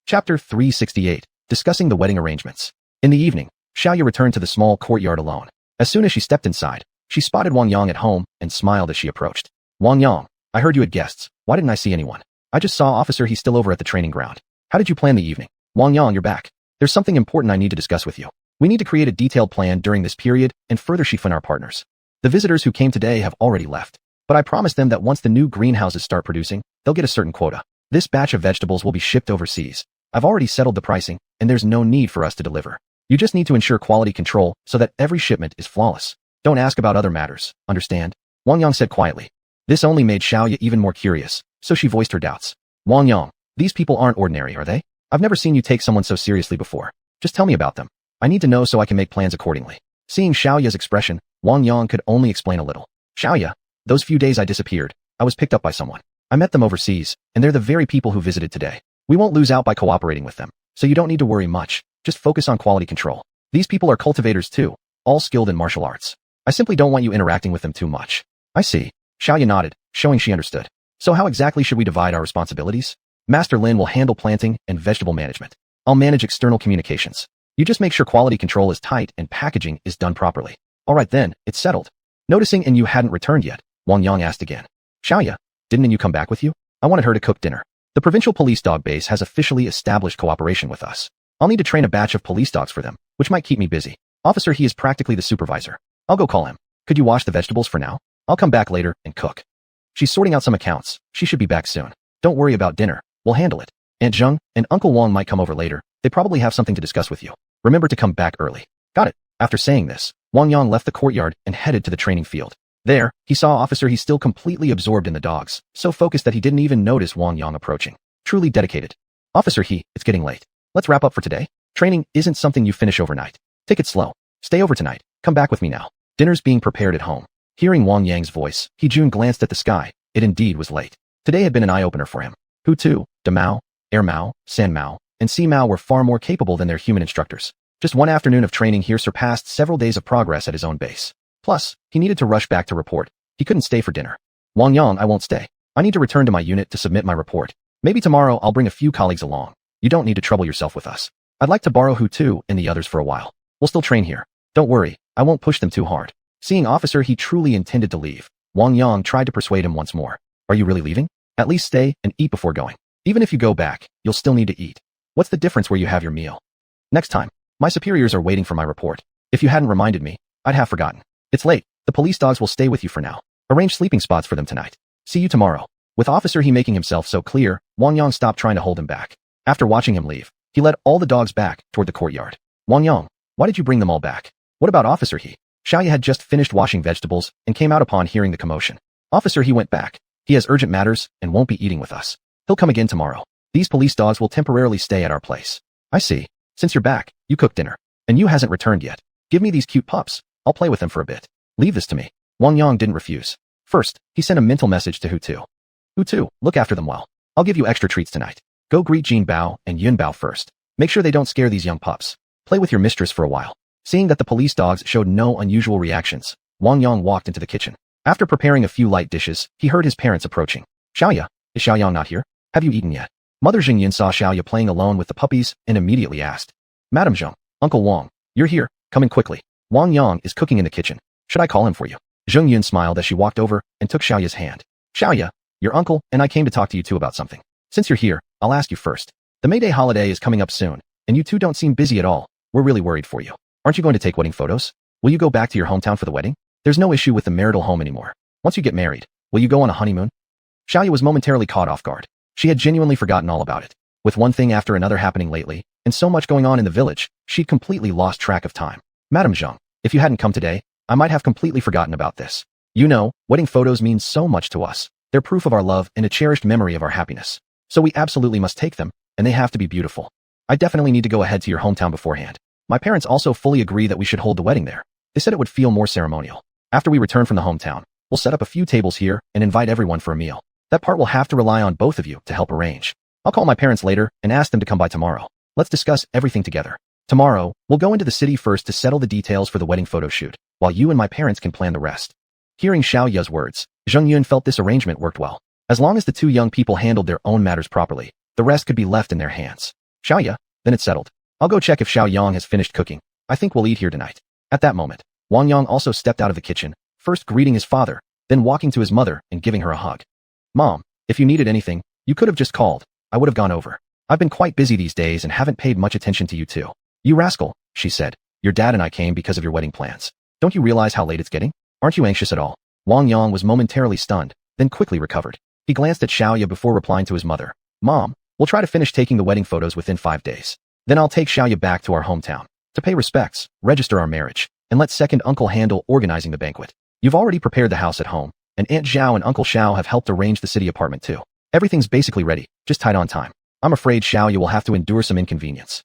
Chapter 368, Discussing the Wedding Arrangements. In the evening, Xiaoya returned to the small courtyard alone. As soon as she stepped inside, she spotted Wang Yang at home and smiled as she approached. Wang Yang, I heard you had guests. Why didn't I see anyone? I just saw Officer He still over at the training ground. How did you plan the evening? Wang Yang, you're back. There's something important I need to discuss with you. We need to create a detailed plan during this period and further xiuxian our partners. The visitors who came today have already left, but I promised them that once the new greenhouses start producing, they'll get a certain quota. This batch of vegetables will be shipped overseas. I've already settled the pricing, and there's no need for us to deliver. You just need to ensure quality control so that every shipment is flawless. Don't ask about other matters, understand? Wang Yang said quietly. This only made Xiaoya even more curious, so she voiced her doubts. Wang Yang, these people aren't ordinary, are they? I've never seen you take someone so seriously before. Just tell me about them. I need to know so I can make plans accordingly. Seeing Xiaoya's expression, Wang Yang could only explain a little. Xiaoya, those few days I disappeared, I was picked up by someone. I met them overseas, and they're the very people who visited today. We won't lose out by cooperating with them, so you don't need to worry much. Just focus on quality control. These people are cultivators too, all skilled in martial arts. I simply don't want you interacting with them too much. I see. Xiaoya nodded, showing she understood. So how exactly should we divide our responsibilities? Master Lin will handle planting and vegetable management. I'll manage external communications. You just make sure quality control is tight and packaging is done properly. All right then, it's settled. Noticing and you hadn't returned yet, Wang Yang asked again. Xiaoya, didn't you come back with you? I wanted her to cook dinner. The provincial police dog base has officially established cooperation with us. I'll need to train a batch of police dogs for them, which might keep me busy. Officer He is practically the supervisor. I'll go call him. Could you wash the vegetables for now? I'll come back later and cook. She's sorting out some accounts. She should be back soon. Don't worry about dinner. We'll handle it. Aunt Zheng and Uncle Wang might come over later. They probably have something to discuss with you. Remember to come back early. Got it. After saying this, Wang Yang left the courtyard and headed to the training field. There, he saw Officer He still completely absorbed in the dogs, so focused that he didn't even notice Wang Yang approaching. Truly dedicated. Officer He, it's getting late. Let's wrap up for today. Training isn't something you finish overnight. Take it slow. Stay over tonight. Come back with me now. Dinner's being prepared at home. Hearing Wang Yang's voice, He Jun glanced at the sky. It indeed was late. Today had been an eye-opener for him. Hu Tu, De Mao, Air Mao, San Mao, and Si Mao were far more capable than their human instructors. Just one afternoon of training here surpassed several days of progress at his own base. Plus, he needed to rush back to report. He couldn't stay for dinner. Wang Yang, I won't stay. I need to return to my unit to submit my report. Maybe tomorrow I'll bring a few colleagues along. You don't need to trouble yourself with us. I'd like to borrow Hu Tu and the others for a while. We'll still train here. Don't worry, I won't push them too hard. Seeing Officer He truly intended to leave, Wang Yang tried to persuade him once more. Are you really leaving? At least stay and eat before going. Even if you go back, you'll still need to eat. What's the difference where you have your meal? Next time. My superiors are waiting for my report. If you hadn't reminded me, I'd have forgotten. It's late. The police dogs will stay with you for now. Arrange sleeping spots for them tonight. See you tomorrow. With Officer He making himself so clear, Wang Yang stopped trying to hold him back. After watching him leave, he led all the dogs back toward the courtyard. Wang Yang, why did you bring them all back? What about Officer He? Xiaoya had just finished washing vegetables and came out upon hearing the commotion. Officer He went back. He has urgent matters and won't be eating with us. He'll come again tomorrow. These police dogs will temporarily stay at our place. I see. Since you're back, you cook dinner. And you hasn't returned yet. Give me these cute pups. I'll play with them for a bit. Leave this to me. Wang Yang didn't refuse. First, he sent a mental message to Hu Tu. Hu Tu, look after them well. I'll give you extra treats tonight. Go greet Jin Bao and Yun Bao first. Make sure they don't scare these young pups. Play with your mistress for a while. Seeing that the police dogs showed no unusual reactions, Wang Yang walked into the kitchen. After preparing a few light dishes, he heard his parents approaching. Xiaoya, is Xiaoyang not here? Have you eaten yet? Mother Xiuxian saw Xiaoya playing alone with the puppies and immediately asked, Madam Zheng, Uncle Wang, you're here, come in quickly. Wang Yang is cooking in the kitchen. Should I call him for you? Xiuxian smiled as she walked over and took Xiaoya's hand. Xiaoya, your uncle and I came to talk to you too about something. Since you're here, I'll ask you first. The May Day holiday is coming up soon, and you two don't seem busy at all. We're really worried for you. Aren't you going to take wedding photos? Will you go back to your hometown for the wedding? There's no issue with the marital home anymore. Once you get married, will you go on a honeymoon? Xiaoya was momentarily caught off guard. She had genuinely forgotten all about it. With one thing after another happening lately, and so much going on in the village, she'd completely lost track of time. Madam Zheng, if you hadn't come today, I might have completely forgotten about this. You know, wedding photos mean so much to us. They're proof of our love and a cherished memory of our happiness. So we absolutely must take them, and they have to be beautiful. I definitely need to go ahead to your hometown beforehand. My parents also fully agree that we should hold the wedding there. They said it would feel more ceremonial. After we return from the hometown, we'll set up a few tables here and invite everyone for a meal. That part will have to rely on both of you to help arrange. I'll call my parents later and ask them to come by tomorrow. Let's discuss everything together. Tomorrow, we'll go into the city first to settle the details for the wedding photo shoot, while you and my parents can plan the rest. Hearing Xiaoya's words, Xiuxian felt this arrangement worked well. As long as the two young people handled their own matters properly, the rest could be left in their hands. Xiaoya, then it's settled. I'll go check if Xiao Yang has finished cooking. I think we'll eat here tonight. At that moment, Wang Yang also stepped out of the kitchen, first greeting his father, then walking to his mother and giving her a hug. Mom, if you needed anything, you could have just called. I would have gone over. I've been quite busy these days and haven't paid much attention to you too. You rascal, she said. Your dad and I came because of your wedding plans. Don't you realize how late it's getting? Aren't you anxious at all? Wang Yang was momentarily stunned, then quickly recovered. He glanced at Xiaoya before replying to his mother. Mom, we'll try to finish taking the wedding photos within 5 days. Then I'll take Xiaoya back to our hometown to pay respects, register our marriage, and let second uncle handle organizing the banquet. You've already prepared the house at home, and Aunt Zhao and Uncle Xiao have helped arrange the city apartment too. Everything's basically ready, just tight on time. I'm afraid Xiaoya will have to endure some inconvenience.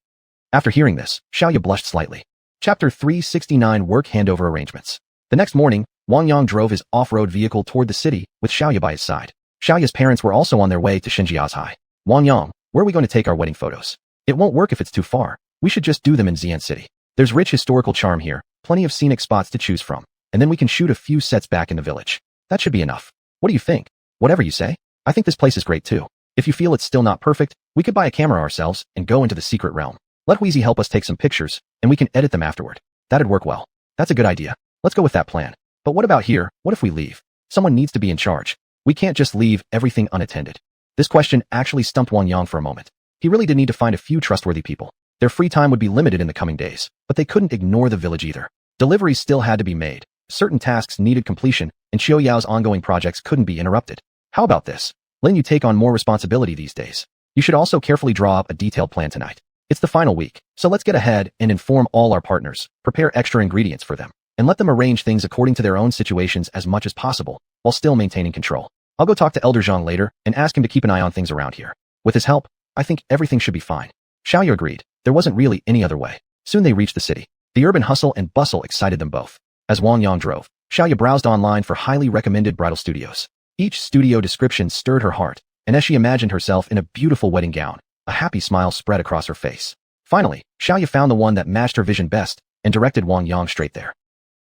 After hearing this, Xiaoya blushed slightly. Chapter 369 Work Handover Arrangements. The next morning, Wang Yang drove his off-road vehicle toward the city with Xiaoya by his side. Xiaoya's parents were also on their way to Shenjiazhai. Wang Yang, where are we going to take our wedding photos? It won't work if it's too far. We should just do them in Xian City. There's rich historical charm here, plenty of scenic spots to choose from, and then we can shoot a few sets back in the village. That should be enough. What do you think? Whatever you say. I think this place is great too. If you feel it's still not perfect, we could buy a camera ourselves and go into the secret realm. Let Wheezy help us take some pictures, and we can edit them afterward. That'd work well. That's a good idea. Let's go with that plan. But what about here? What if we leave? Someone needs to be in charge. We can't just leave everything unattended. This question actually stumped Wang Yang for a moment. He really did need to find a few trustworthy people. Their free time would be limited in the coming days, but they couldn't ignore the village either. Deliveries still had to be made. Certain tasks needed completion, and Xiao Yao's ongoing projects couldn't be interrupted. How about this? Lin, you take on more responsibility these days. You should also carefully draw up a detailed plan tonight. It's the final week, so let's get ahead and inform all our partners, prepare extra ingredients for them, and let them arrange things according to their own situations as much as possible, while still maintaining control. I'll go talk to Elder Zhang later and ask him to keep an eye on things around here. With his help, I think everything should be fine. Xiaoya agreed. There wasn't really any other way. Soon they reached the city. The urban hustle and bustle excited them both. As Wang Yang drove, Xiaoya browsed online for highly recommended bridal studios. Each studio description stirred her heart, and as she imagined herself in a beautiful wedding gown, a happy smile spread across her face. Finally, Xiaoya found the one that matched her vision best and directed Wang Yang straight there.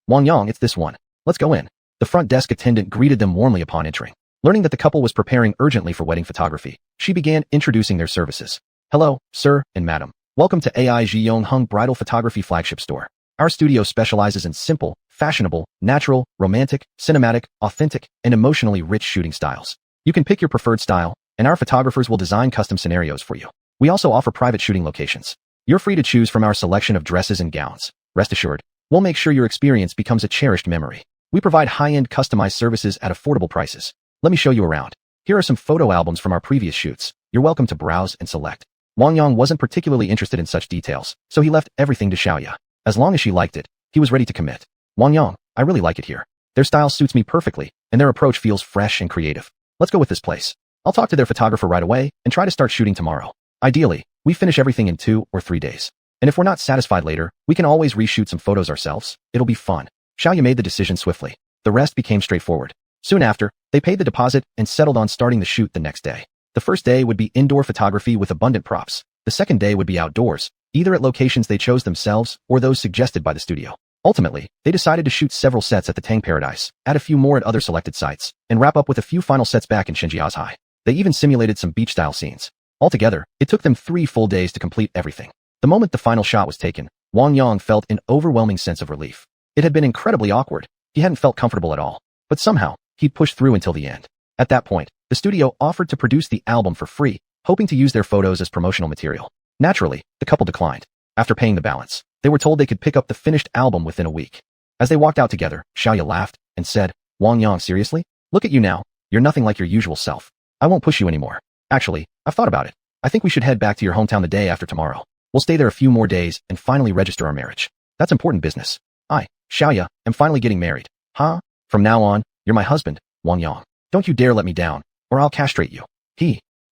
Wang Yang, it's this one. Let's go in. The front desk attendant greeted them warmly upon entering. Learning that the couple was preparing urgently for wedding photography, she began introducing their services. Hello, sir and madam. Welcome to AI Zhiyong Hung Bridal Photography Flagship Store. Our studio specializes in simple, fashionable, natural, romantic, cinematic, authentic, and emotionally rich shooting styles. You can pick your preferred style, and our photographers will design custom scenarios for you. We also offer private shooting locations. You're free to choose from our selection of dresses and gowns. Rest assured, we'll make sure your experience becomes a cherished memory. We provide high-end customized services at affordable prices. Let me show you around. Here are some photo albums from our previous shoots. You're welcome to browse and select. Wang Yang wasn't particularly interested in such details, so he left everything to Xiaoya. As long as she liked it, he was ready to commit. Wang Yang, I really like it here. Their style suits me perfectly, and their approach feels fresh and creative. Let's go with this place. I'll talk to their photographer right away and try to start shooting tomorrow. Ideally, we finish everything in 2 or 3 days. And if we're not satisfied later, we can always reshoot some photos ourselves. It'll be fun. Xiaoya made the decision swiftly. The rest became straightforward. Soon after, they paid the deposit and settled on starting the shoot the next day. The first day would be indoor photography with abundant props. The second day would be outdoors, either at locations they chose themselves or those suggested by the studio. Ultimately, they decided to shoot several sets at the Tang Paradise, add a few more at other selected sites, and wrap up with a few final sets back in Shenjiazhai. They even simulated some beach-style scenes. Altogether, it took them 3 full days to complete everything. The moment the final shot was taken, Wang Yang felt an overwhelming sense of relief. It had been incredibly awkward. He hadn't felt comfortable at all. But somehow, he'd pushed through until the end. At that point, the studio offered to produce the album for free, hoping to use their photos as promotional material. Naturally, the couple declined. After paying the balance, they were told they could pick up the finished album within a week. As they walked out together, Xiaoya laughed and said, "Wang Yang, seriously? Look at you now. You're nothing like your usual self. I won't push you anymore. Actually, I've thought about it. I think we should head back to your hometown the day after tomorrow. We'll stay there a few more days and finally register our marriage. That's important business. I, Xiaoya, am finally getting married. Huh? From now on, you're my husband, Wang Yang. Don't you dare let me down, or I'll castrate you."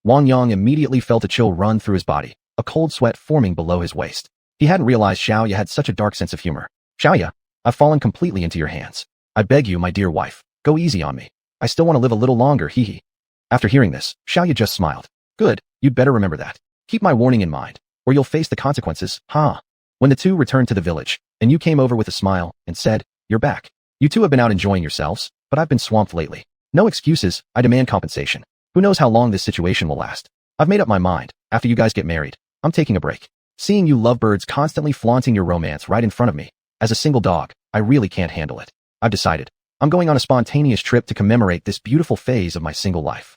Wang Yang immediately felt a chill run through his body, a cold sweat forming below his waist. He hadn't realized Xiaoya had such a dark sense of humor. "Xiaoya, I've fallen completely into your hands. I beg you, my dear wife, go easy on me. I still want to live a little longer, hee." After hearing this, Xiaoya just smiled. "Good, you'd better remember that. Keep my warning in mind, or you'll face the consequences, huh?" When the two returned to the village, and Yu came over with a smile and said, "You're back. You two have been out enjoying yourselves, but I've been swamped lately. No excuses, I demand compensation. Who knows how long this situation will last? I've made up my mind. After you guys get married, I'm taking a break. Seeing you lovebirds constantly flaunting your romance right in front of me, as a single dog, I really can't handle it. I've decided. I'm going on a spontaneous trip to commemorate this beautiful phase of my single life."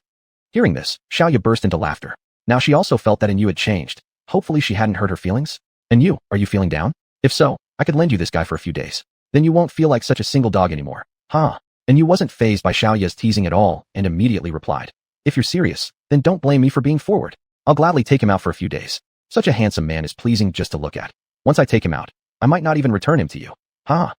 Hearing this, Xiaoya burst into laughter. Now she also felt that Yu had changed. Hopefully she hadn't hurt her feelings. "And you, are you feeling down? If so, I could lend you this guy for a few days. Then you won't feel like such a single dog anymore, huh?" And Yu wasn't fazed by Xiaoya's teasing at all and immediately replied, "If you're serious, then don't blame me for being forward. I'll gladly take him out for a few days. Such a handsome man is pleasing just to look at. Once I take him out, I might not even return him to you. Huh?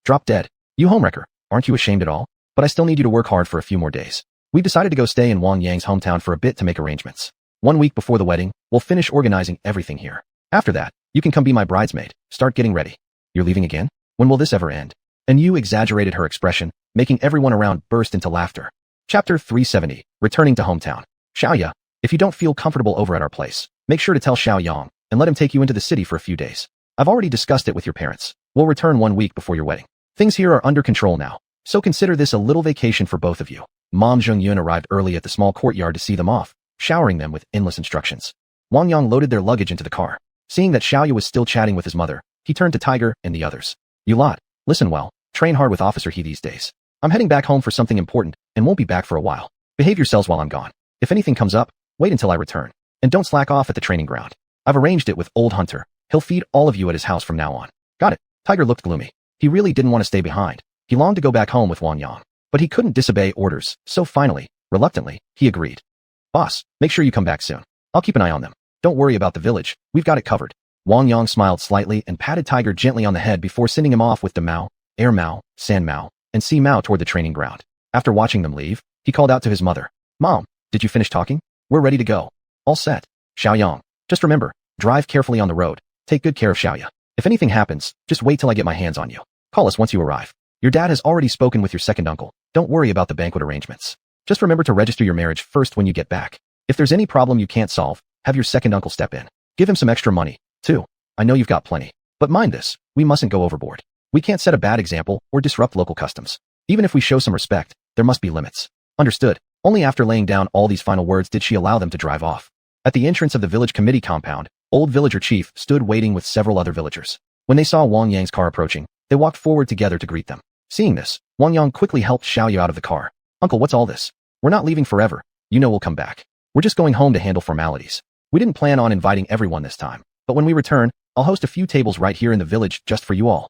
Drop dead. You homewrecker, aren't you ashamed at all? But I still need you to work hard for a few more days. We've decided to go stay in Wang Yang's hometown for a bit to make arrangements. 1 week before the wedding, we'll finish organizing everything here. After that, you can come be my bridesmaid. Start getting ready. You're leaving again? When will this ever end?" And Yu exaggerated her expression, making everyone around burst into laughter. Chapter 370, Returning to Hometown. "Xiaoya, if you don't feel comfortable over at our place, make sure to tell Xiao Yang and let him take you into the city for a few days. I've already discussed it with your parents. We'll return 1 week before your wedding. Things here are under control now, so consider this a little vacation for both of you." Mom Zhengyun arrived early at the small courtyard to see them off, showering them with endless instructions. Wang Yang loaded their luggage into the car. Seeing that Xiaoya was still chatting with his mother, he turned to Tiger and the others. "You lot, listen well. Train hard with Officer He these days. I'm heading back home for something important and won't be back for a while. Behave yourselves while I'm gone. If anything comes up, wait until I return. And don't slack off at the training ground. I've arranged it with Old Hunter. He'll feed all of you at his house from now on." "Got it." Tiger looked gloomy. He really didn't want to stay behind. He longed to go back home with Wang Yang, but he couldn't disobey orders, so finally, reluctantly, he agreed. "Boss, make sure you come back soon. I'll keep an eye on them. Don't worry about the village, we've got it covered." Wang Yang smiled slightly and patted Tiger gently on the head before sending him off with the Mao, Air Mao, San Mao, and Sea Mao toward the training ground. After watching them leave, he called out to his mother. "Mom, did you finish talking? We're ready to go. All set. Xiaoyang, just remember, drive carefully on the road. Take good care of Xiaoya. If anything happens, just wait till I get my hands on you. Call us once you arrive. Your dad has already spoken with your second uncle. Don't worry about the banquet arrangements. Just remember to register your marriage first when you get back. If there's any problem you can't solve, have your second uncle step in. Give him some extra money, too. I know you've got plenty. But mind this, we mustn't go overboard. We can't set a bad example or disrupt local customs. Even if we show some respect, there must be limits." "Understood." Only after laying down all these final words did she allow them to drive off. At the entrance of the village committee compound, old villager chief stood waiting with several other villagers. When they saw Wang Yang's car approaching, they walked forward together to greet them. Seeing this, Wang Yang quickly helped Xiaoya out of the car. "Uncle, what's all this? We're not leaving forever. You know we'll come back. We're just going home to handle formalities. We didn't plan on inviting everyone this time, but when we return, I'll host a few tables right here in the village just for you all."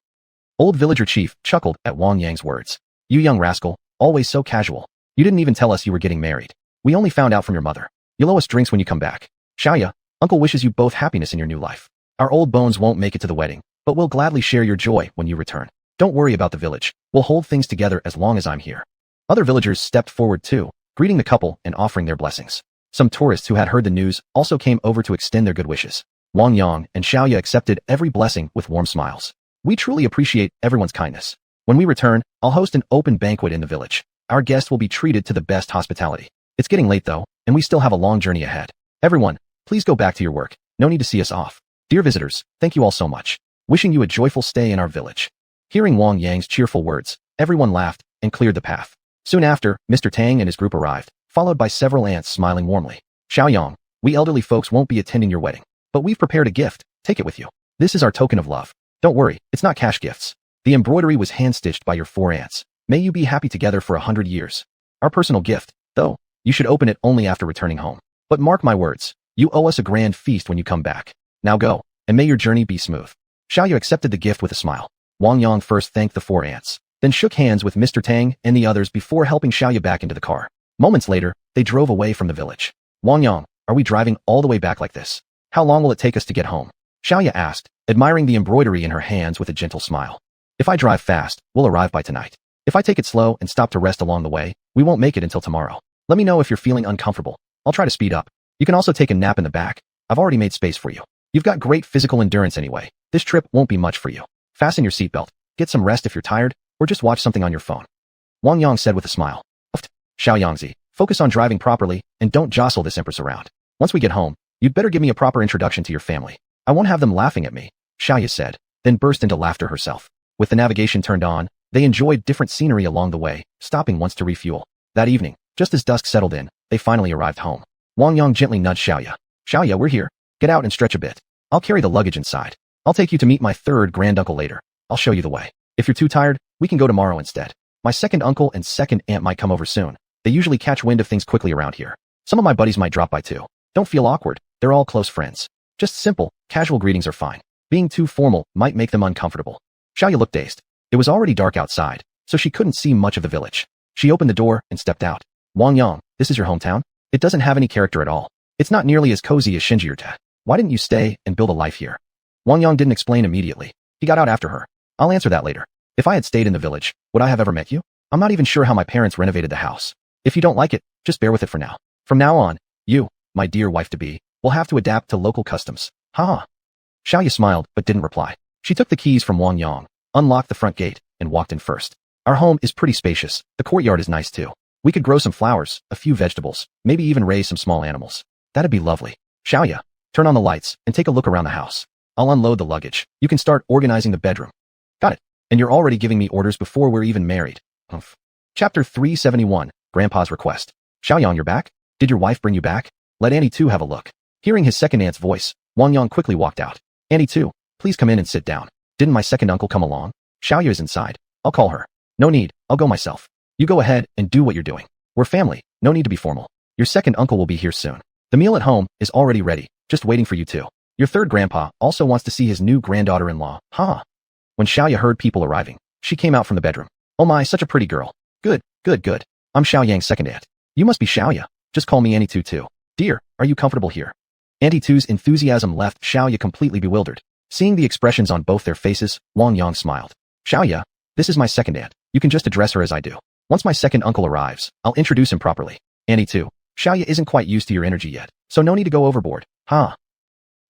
Old villager chief chuckled at Wang Yang's words. "You young rascal, always so casual. You didn't even tell us you were getting married. We only found out from your mother. You'll owe us drinks when you come back. Xiaoya, Uncle wishes you both happiness in your new life. Our old bones won't make it to the wedding, but we'll gladly share your joy when you return. Don't worry about the village. We'll hold things together as long as I'm here." Other villagers stepped forward too, greeting the couple and offering their blessings. Some tourists who had heard the news also came over to extend their good wishes. Wang Yang and Xiaoya accepted every blessing with warm smiles. "We truly appreciate everyone's kindness. When we return, I'll host an open banquet in the village. Our guests will be treated to the best hospitality. It's getting late though, and we still have a long journey ahead. Everyone, please go back to your work. No need to see us off. Dear visitors, thank you all so much. Wishing you a joyful stay in our village." Hearing Wang Yang's cheerful words, everyone laughed and cleared the path. Soon after, Mr. Tang and his group arrived, followed by several aunts smiling warmly. "Xiaoyang, We elderly folks won't be attending your wedding, but we've prepared a gift. Take it with you. This is our token of love. Don't worry, it's not cash gifts. The embroidery was hand-stitched by your 4 aunts. May you be happy together for 100 years. Our personal gift, though, you should open it only after returning home. But mark my words, you owe us a grand feast when you come back. Now go, and may your journey be smooth. Xiaoyu accepted the gift with a smile. Wang Yang first thanked the 4 aunts, then shook hands with Mr. Tang and the others before helping Xiaoyu back into the car. Moments later, they drove away from the village. Wang Yang, are we driving all the way back like this? How long will it take us to get home? Xiaoyu asked, admiring the embroidery in her hands with a gentle smile. If I drive fast, we'll arrive by tonight. If I take it slow and stop to rest along the way, we won't make it until tomorrow. Let me know if you're feeling uncomfortable. I'll try to speed up. You can also take a nap in the back. I've already made space for you. You've got great physical endurance anyway. This trip won't be much for you. Fasten your seatbelt. Get some rest if you're tired, or just watch something on your phone. Wang Yang said with a smile. Xiaoyangzi, focus on driving properly and don't jostle this empress around. Once we get home, you'd better give me a proper introduction to your family. I won't have them laughing at me, Xiaoyu said, then burst into laughter herself. With the navigation turned on, they enjoyed different scenery along the way, stopping once to refuel. That evening, just as dusk settled in, they finally arrived home. Wang Yang gently nudged Xiaoyu. Xiaoyu, we're here. Get out and stretch a bit. I'll carry the luggage inside. I'll take you to meet my 3rd granduncle later. I'll show you the way. If you're too tired, we can go tomorrow instead. My 2nd uncle and 2nd aunt might come over soon. They usually catch wind of things quickly around here. Some of my buddies might drop by too. Don't feel awkward. They're all close friends. Just simple, casual greetings are fine. Being too formal might make them uncomfortable. Xiaoyu looked dazed. It was already dark outside, so she couldn't see much of the village. She opened the door and stepped out. Wang Yang, this is your hometown? It doesn't have any character at all. It's not nearly as cozy as Xinjiang. Why didn't you stay and build a life here? Wang Yang didn't explain immediately. He got out after her. I'll answer that later. If I had stayed in the village, would I have ever met you? I'm not even sure how my parents renovated the house. If you don't like it, just bear with it for now. From now on, you, my dear wife-to-be, will have to adapt to local customs. Haha. Xiaoyu smiled but didn't reply. She took the keys from Wang Yang, unlocked the front gate, and walked in first. Our home is pretty spacious. The courtyard is nice too. We could grow some flowers, a few vegetables, maybe even raise some small animals. That'd be lovely. Xiaoyu, turn on the lights and take a look around the house. I'll unload the luggage. You can start organizing the bedroom. Got it. And you're already giving me orders before we're even married. Humph. Chapter 371, Grandpa's Request. Xiaoyang, you're back? Did your wife bring you back? Let Auntie Tu have a look. Hearing his 2nd aunt's voice, Wang Yang quickly walked out. Auntie Tu, please come in and sit down. Didn't my 2nd uncle come along? Xiaoyu is inside. I'll call her. No need, I'll go myself. You go ahead and do what you're doing. We're family, no need to be formal. Your 2nd uncle will be here soon. The meal at home is already ready, just waiting for you two. Your 3rd grandpa also wants to see his new granddaughter-in-law. Haha. When Xiaoyu heard people arriving, she came out from the bedroom. Oh my, such a pretty girl. Good, good, good. I'm Xiaoyang's 2nd aunt. You must be Xiaoyu. Just call me Auntie Tu too. Dear, are you comfortable here? Auntie Tu's enthusiasm left Xiaoyu completely bewildered. Seeing the expressions on both their faces, Wang Yang smiled. Xiaoyu, this is my 2nd aunt. You can just address her as I do. Once my 2nd uncle arrives, I'll introduce him properly. Auntie Tu, Xiaoyu isn't quite used to your energy yet, so no need to go overboard. Huh?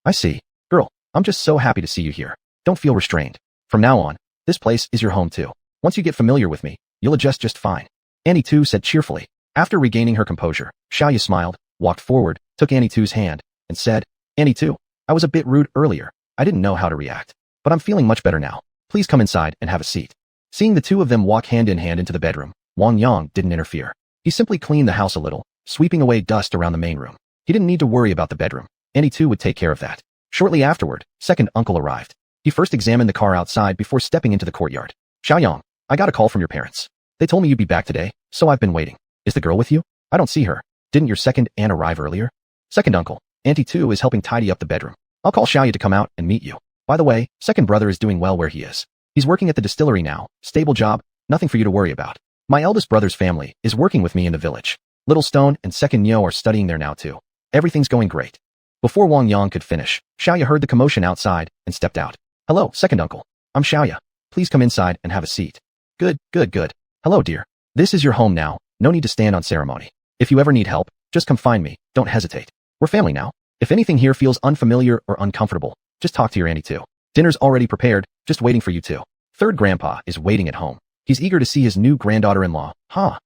I see. Girl, I'm just so happy to see you here. Don't feel restrained. From now on, this place is your home too. Once you get familiar with me, you'll adjust just fine. Auntie Tu said cheerfully. After regaining her composure, Xiaoyu smiled, walked forward, took Auntie Tu's hand, and said, Auntie Tu, I was a bit rude earlier. I didn't know how to react. But I'm feeling much better now. Please come inside and have a seat. Seeing the two of them walk hand in hand into the bedroom, Wang Yang didn't interfere. He simply cleaned the house a little, sweeping away dust around the main room. He didn't need to worry about the bedroom. Auntie Tu would take care of that. Shortly afterward, 2nd uncle arrived. He first examined the car outside before stepping into the courtyard. Xiaoyang, I got a call from your parents. They told me you'd be back today, so I've been waiting. Is the girl with you? I don't see her. Didn't your 2nd aunt arrive earlier? 2nd uncle, Auntie Tu is helping tidy up the bedroom. I'll call Xiaoyu to come out and meet you. By the way, 2nd brother is doing well where he is. He's working at the distillery now, stable job, nothing for you to worry about. My eldest brother's family is working with me in the village. Little Stone and 2nd Nyo are studying there now too. Everything's going great. Before Wang Yang could finish, Xiaoyu heard the commotion outside and stepped out. Hello, 2nd uncle. I'm Xiaoyu. Please come inside and have a seat. Good, good, good. Hello, dear. This is your home now. No need to stand on ceremony. If you ever need help, just come find me. Don't hesitate. We're family now. If anything here feels unfamiliar or uncomfortable, just talk to your Auntie Tu. Dinner's already prepared, just waiting for you two. 3rd grandpa is waiting at home. He's eager to see his new granddaughter-in-law. Huh?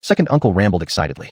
2nd uncle rambled excitedly.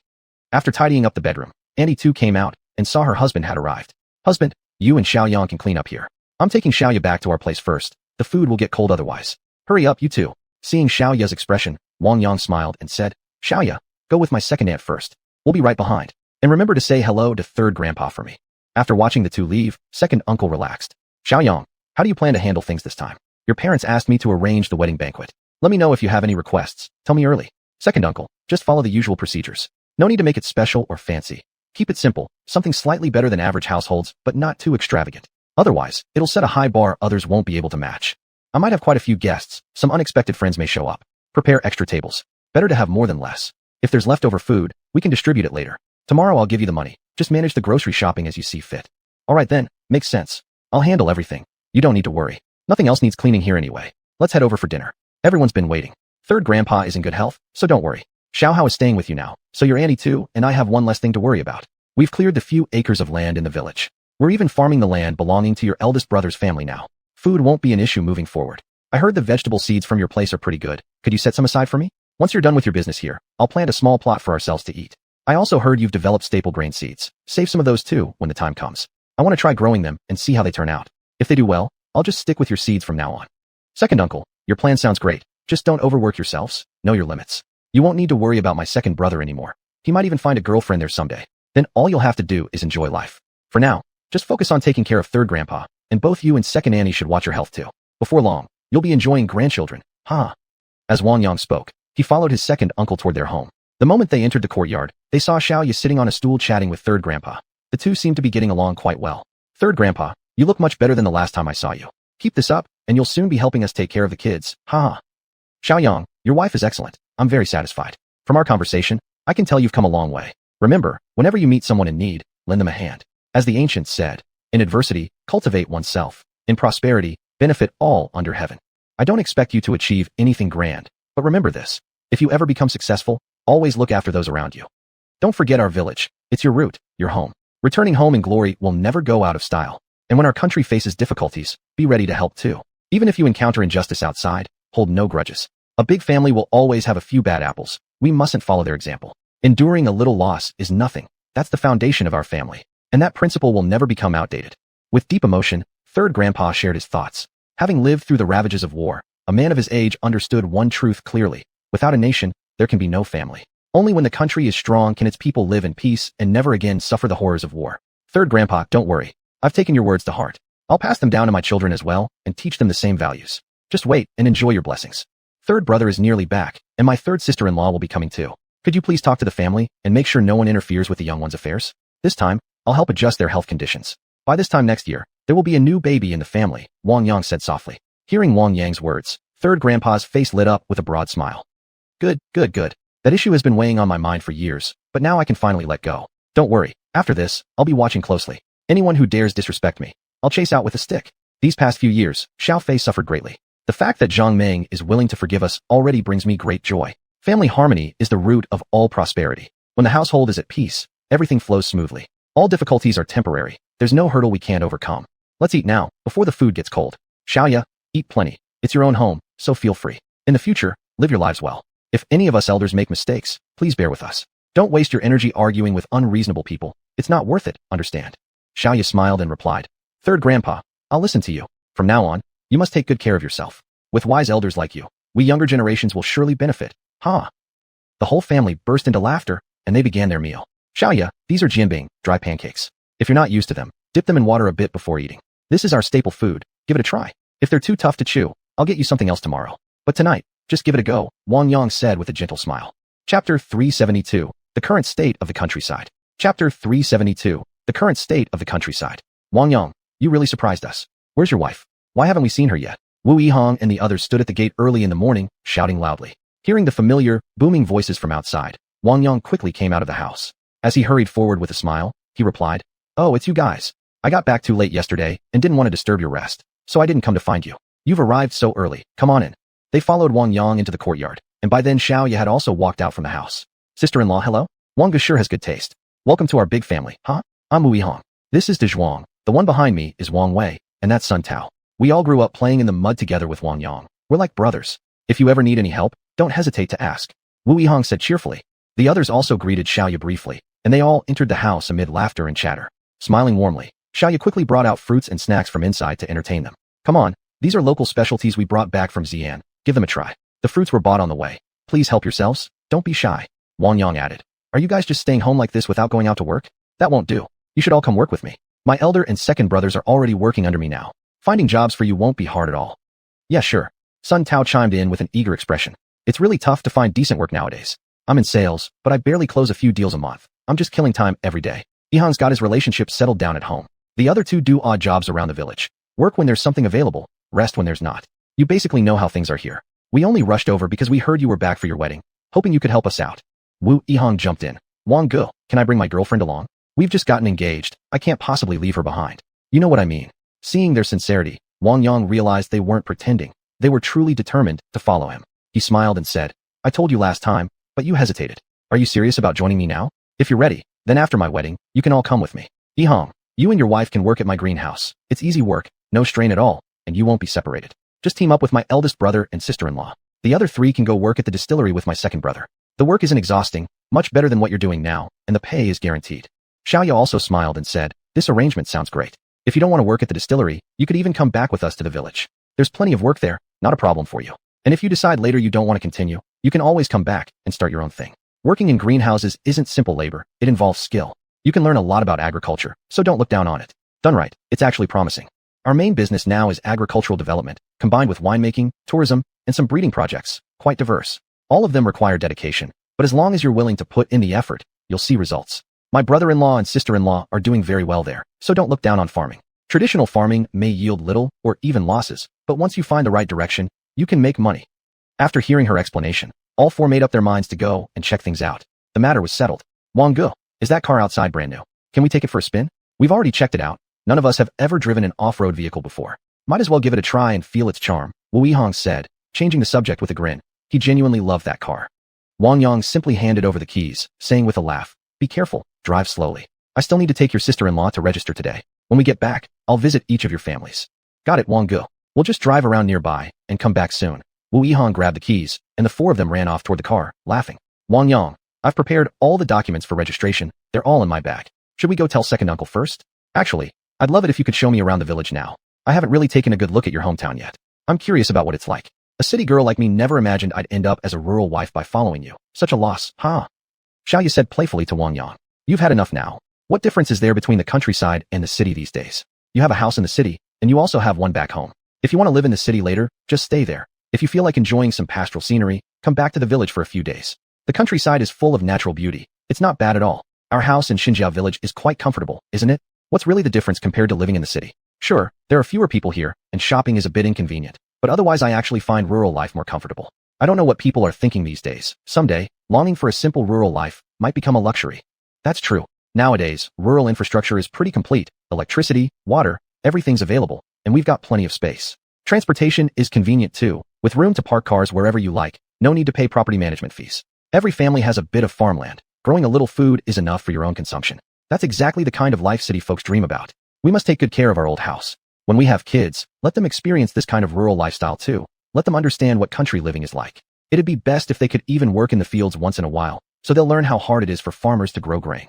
After tidying up the bedroom, Auntie Tu came out and saw her husband had arrived. Husband, you and Xiaoyang can clean up here. I'm taking Xiaoyu back to our place first. The food will get cold otherwise. Hurry up, you two. Seeing Xiaoyu's expression, Wang Yang smiled and said, Xiaoyu, go with my 2nd aunt first. We'll be right behind. And remember to say hello to third grandpa for me. After watching the two leave, second uncle relaxed. Xiaoyang, how do you plan to handle things this time? Your parents asked me to arrange the wedding banquet. Let me know if you have any requests. Tell me early. Second uncle, just follow the usual procedures. No need to make it special or fancy. Keep it simple, something slightly better than average households, but not too extravagant. Otherwise, it'll set a high bar others won't be able to match. I might have quite a few guests, some unexpected friends may show up. Prepare extra tables. Better to have more than less. If there's leftover food, we can distribute it later. Tomorrow I'll give you the money. Just manage the grocery shopping as you see fit. Alright then, makes sense. I'll handle everything. You don't need to worry. Nothing else needs cleaning here anyway. Let's head over for dinner. Everyone's been waiting. Third grandpa is in good health, so don't worry. Xiaohao is staying with you now, so your auntie too, and I have one less thing to worry about. We've cleared the few acres of land in the village. We're even farming the land belonging to your eldest brother's family now. Food won't be an issue moving forward. I heard the vegetable seeds from your place are pretty good. Could you set some aside for me? Once you're done with your business here, I'll plant a small plot for ourselves to eat. I also heard you've developed staple grain seeds. Save some of those too when the time comes. I want to try growing them and see how they turn out. If they do well, I'll just stick with your seeds from now on. Second uncle, your plan sounds great. Just don't overwork yourselves. Know your limits. You won't need to worry about my second brother anymore. He might even find a girlfriend there someday. Then all you'll have to do is enjoy life. For now, just focus on taking care of third grandpa, and both you and second Annie should watch your health too. Before long, you'll be enjoying grandchildren, huh? As Wang Yang spoke, he followed his second uncle toward their home. The moment they entered the courtyard, they saw Xiaoyu sitting on a stool chatting with third grandpa. The two seemed to be getting along quite well. Third grandpa, you look much better than the last time I saw you. Keep this up, and you'll soon be helping us take care of the kids, haha. Xiaoyang, your wife is excellent. I'm very satisfied. From our conversation, I can tell you've come a long way. Remember, whenever you meet someone in need, lend them a hand. As the ancients said, in adversity, cultivate oneself. In prosperity, benefit all under heaven. I don't expect you to achieve anything grand, but remember this. If you ever become successful, always look after those around you. Don't forget our village. It's your root, your home. Returning home in glory will never go out of style. And when our country faces difficulties, be ready to help too. Even if you encounter injustice outside, hold no grudges. A big family will always have a few bad apples. We mustn't follow their example. Enduring a little loss is nothing. That's the foundation of our family. And that principle will never become outdated. With deep emotion, third grandpa shared his thoughts. Having lived through the ravages of war, a man of his age understood one truth clearly. Without a nation, there can be no family. Only when the country is strong can its people live in peace and never again suffer the horrors of war. Third grandpa, don't worry. I've taken your words to heart. I'll pass them down to my children as well and teach them the same values. Just wait and enjoy your blessings. Third brother is nearly back, and my third sister-in-law will be coming too. Could you please talk to the family and make sure no one interferes with the young one's affairs? This time, I'll help adjust their health conditions. By this time next year, there will be a new baby in the family, Wang Yang said softly. Hearing Wang Yang's words, third grandpa's face lit up with a broad smile. Good. That issue has been weighing on my mind for years, but now I can finally let go. Don't worry, after this, I'll be watching closely. Anyone who dares disrespect me, I'll chase out with a stick. These past few years, Xiao Fei suffered greatly. The fact that Zhang Meng is willing to forgive us already brings me great joy. Family harmony is the root of all prosperity. When the household is at peace, everything flows smoothly. All difficulties are temporary. There's no hurdle we can't overcome. Let's eat now, before the food gets cold. Xiaoya, eat plenty. It's your own home, so feel free. In the future, live your lives well. If any of us elders make mistakes, please bear with us. Don't waste your energy arguing with unreasonable people. It's not worth it, understand? Xiaoya smiled and replied. Third grandpa, I'll listen to you. From now on, you must take good care of yourself. With wise elders like you, we younger generations will surely benefit. Ha! The whole family burst into laughter, and they began their meal. Xiaoya, these are jianbing, dry pancakes. If you're not used to them, dip them in water a bit before eating. This is our staple food. Give it a try. If they're too tough to chew, I'll get you something else tomorrow. But tonight, just give it a go, Wang Yang said with a gentle smile. Chapter 372, The Current State of the Countryside. Chapter 372, The Current State of the Countryside. Wang Yang, you really surprised us. Where's your wife? Why haven't we seen her yet? Wu Yihong and the others stood at the gate early in the morning, shouting loudly. Hearing the familiar, booming voices from outside, Wang Yang quickly came out of the house. As he hurried forward with a smile, he replied, Oh, it's you guys. I got back too late yesterday and didn't want to disturb your rest, so I didn't come to find you. You've arrived so early. Come on in. They followed Wang Yang into the courtyard, and by then Xiaoya had also walked out from the house. Sister-in-law, hello? Wang Ge sure has good taste. Welcome to our big family, huh? I'm Wu Yihong. This is De Zhuang. The one behind me is Wang Wei, and that's Sun Tao. We all grew up playing in the mud together with Wang Yang. We're like brothers. If you ever need any help, don't hesitate to ask. Wu Yihong said cheerfully. The others also greeted Xiaoya briefly, and they all entered the house amid laughter and chatter. Smiling warmly, Xiaoya quickly brought out fruits and snacks from inside to entertain them. Come on, these are local specialties we brought back from Xian. Give them a try. The fruits were bought on the way. Please help yourselves. Don't be shy. Wang Yang added. Are you guys just staying home like this without going out to work? That won't do. You should all come work with me. My elder and second brothers are already working under me now. Finding jobs for you won't be hard at all. Yeah, sure. Sun Tao chimed in with an eager expression. It's really tough to find decent work nowadays. I'm in sales, but I barely close a few deals a month. I'm just killing time every day. Ihang's got his relationship settled down at home. The other two do odd jobs around the village. Work when there's something available, rest when there's not. You basically know how things are here. We only rushed over because we heard you were back for your wedding, hoping you could help us out. Wu Ihang jumped in. Wang Ge, can I bring my girlfriend along? We've just gotten engaged. I can't possibly leave her behind. You know what I mean. Seeing their sincerity, Wang Yang realized they weren't pretending. They were truly determined to follow him. He smiled and said, I told you last time, but you hesitated. Are you serious about joining me now? If you're ready, then after my wedding, you can all come with me. Ihang, you and your wife can work at my greenhouse. It's easy work, no strain at all, and you won't be separated. Just team up with my eldest brother and sister-in-law. The other three can go work at the distillery with my second brother. The work isn't exhausting, much better than what you're doing now, and the pay is guaranteed. Xiaoya also smiled and said, this arrangement sounds great. If you don't want to work at the distillery, you could even come back with us to the village. There's plenty of work there, not a problem for you. And if you decide later you don't want to continue, you can always come back and start your own thing. Working in greenhouses isn't simple labor, it involves skill. You can learn a lot about agriculture, so don't look down on it. Done right, it's actually promising. Our main business now is agricultural development, combined with winemaking, tourism, and some breeding projects, quite diverse. All of them require dedication, but as long as you're willing to put in the effort, you'll see results. My brother-in-law and sister-in-law are doing very well there, so don't look down on farming. Traditional farming may yield little or even losses, but once you find the right direction, you can make money. After hearing her explanation, all four made up their minds to go and check things out. The matter was settled. Wang Ge, is that car outside brand new? Can we take it for a spin? We've already checked it out. None of us have ever driven an off-road vehicle before. Might as well give it a try and feel its charm, Wu Yihang said, changing the subject with a grin. He genuinely loved that car. Wang Yang simply handed over the keys, saying with a laugh, be careful, drive slowly. I still need to take your sister-in-law to register today. When we get back, I'll visit each of your families. Got it, Wang Ge. We'll just drive around nearby and come back soon. Wu Yihang grabbed the keys, and the four of them ran off toward the car, laughing. Wang Yang, I've prepared all the documents for registration. They're all in my bag. Should we go tell second uncle first? Actually, I'd love it if you could show me around the village now. I haven't really taken a good look at your hometown yet. I'm curious about what it's like. A city girl like me never imagined I'd end up as a rural wife by following you. Such a loss, huh? Xiaoya said playfully to Wang Yang. You've had enough now. What difference is there between the countryside and the city these days? You have a house in the city, and you also have one back home. If you want to live in the city later, just stay there. If you feel like enjoying some pastoral scenery, come back to the village for a few days. The countryside is full of natural beauty. It's not bad at all. Our house in Xinjiao village is quite comfortable, isn't it? What's really the difference compared to living in the city? Sure, there are fewer people here, and shopping is a bit inconvenient, but otherwise I actually find rural life more comfortable. I don't know what people are thinking these days. Someday, longing for a simple rural life might become a luxury. That's true. Nowadays, rural infrastructure is pretty complete. Electricity, water, everything's available, and we've got plenty of space. Transportation is convenient too, with room to park cars wherever you like. No need to pay property management fees. Every family has a bit of farmland. Growing a little food is enough for your own consumption. That's exactly the kind of life city folks dream about. We must take good care of our old house. When we have kids, let them experience this kind of rural lifestyle too. Let them understand what country living is like. It'd be best if they could even work in the fields once in a while, so they'll learn how hard it is for farmers to grow grain.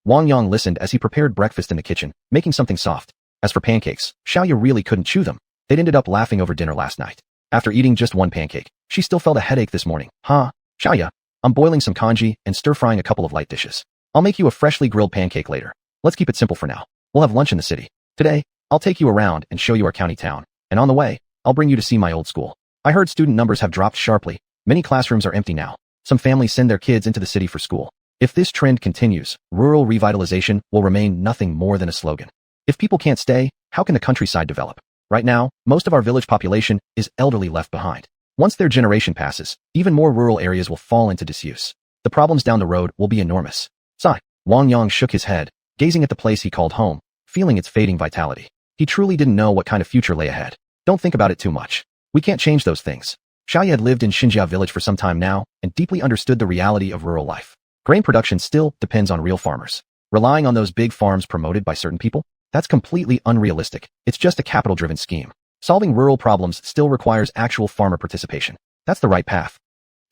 Wang Yang listened as he prepared breakfast in the kitchen, making something soft. As for pancakes, Xiaoya really couldn't chew them. They'd ended up laughing over dinner last night. After eating just one pancake, she still felt a headache this morning. Huh? Xiaoya, I'm boiling some congee and stir-frying a couple of light dishes. I'll make you a freshly grilled pancake later. Let's keep it simple for now. We'll have lunch in the city. Today, I'll take you around and show you our county town. And on the way, I'll bring you to see my old school. I heard student numbers have dropped sharply. Many classrooms are empty now. Some families send their kids into the city for school. If this trend continues, rural revitalization will remain nothing more than a slogan. If people can't stay, how can the countryside develop? Right now, most of our village population is elderly left behind. Once their generation passes, even more rural areas will fall into disuse. The problems down the road will be enormous. Sigh. Wang Yang shook his head, gazing at the place he called home, feeling its fading vitality. He truly didn't know what kind of future lay ahead. Don't think about it too much. We can't change those things. Xiaoya had lived in Xinjiao village for some time now and deeply understood the reality of rural life. Grain production still depends on real farmers. Relying on those big farms promoted by certain people? That's completely unrealistic. It's just a capital-driven scheme. Solving rural problems still requires actual farmer participation. That's the right path.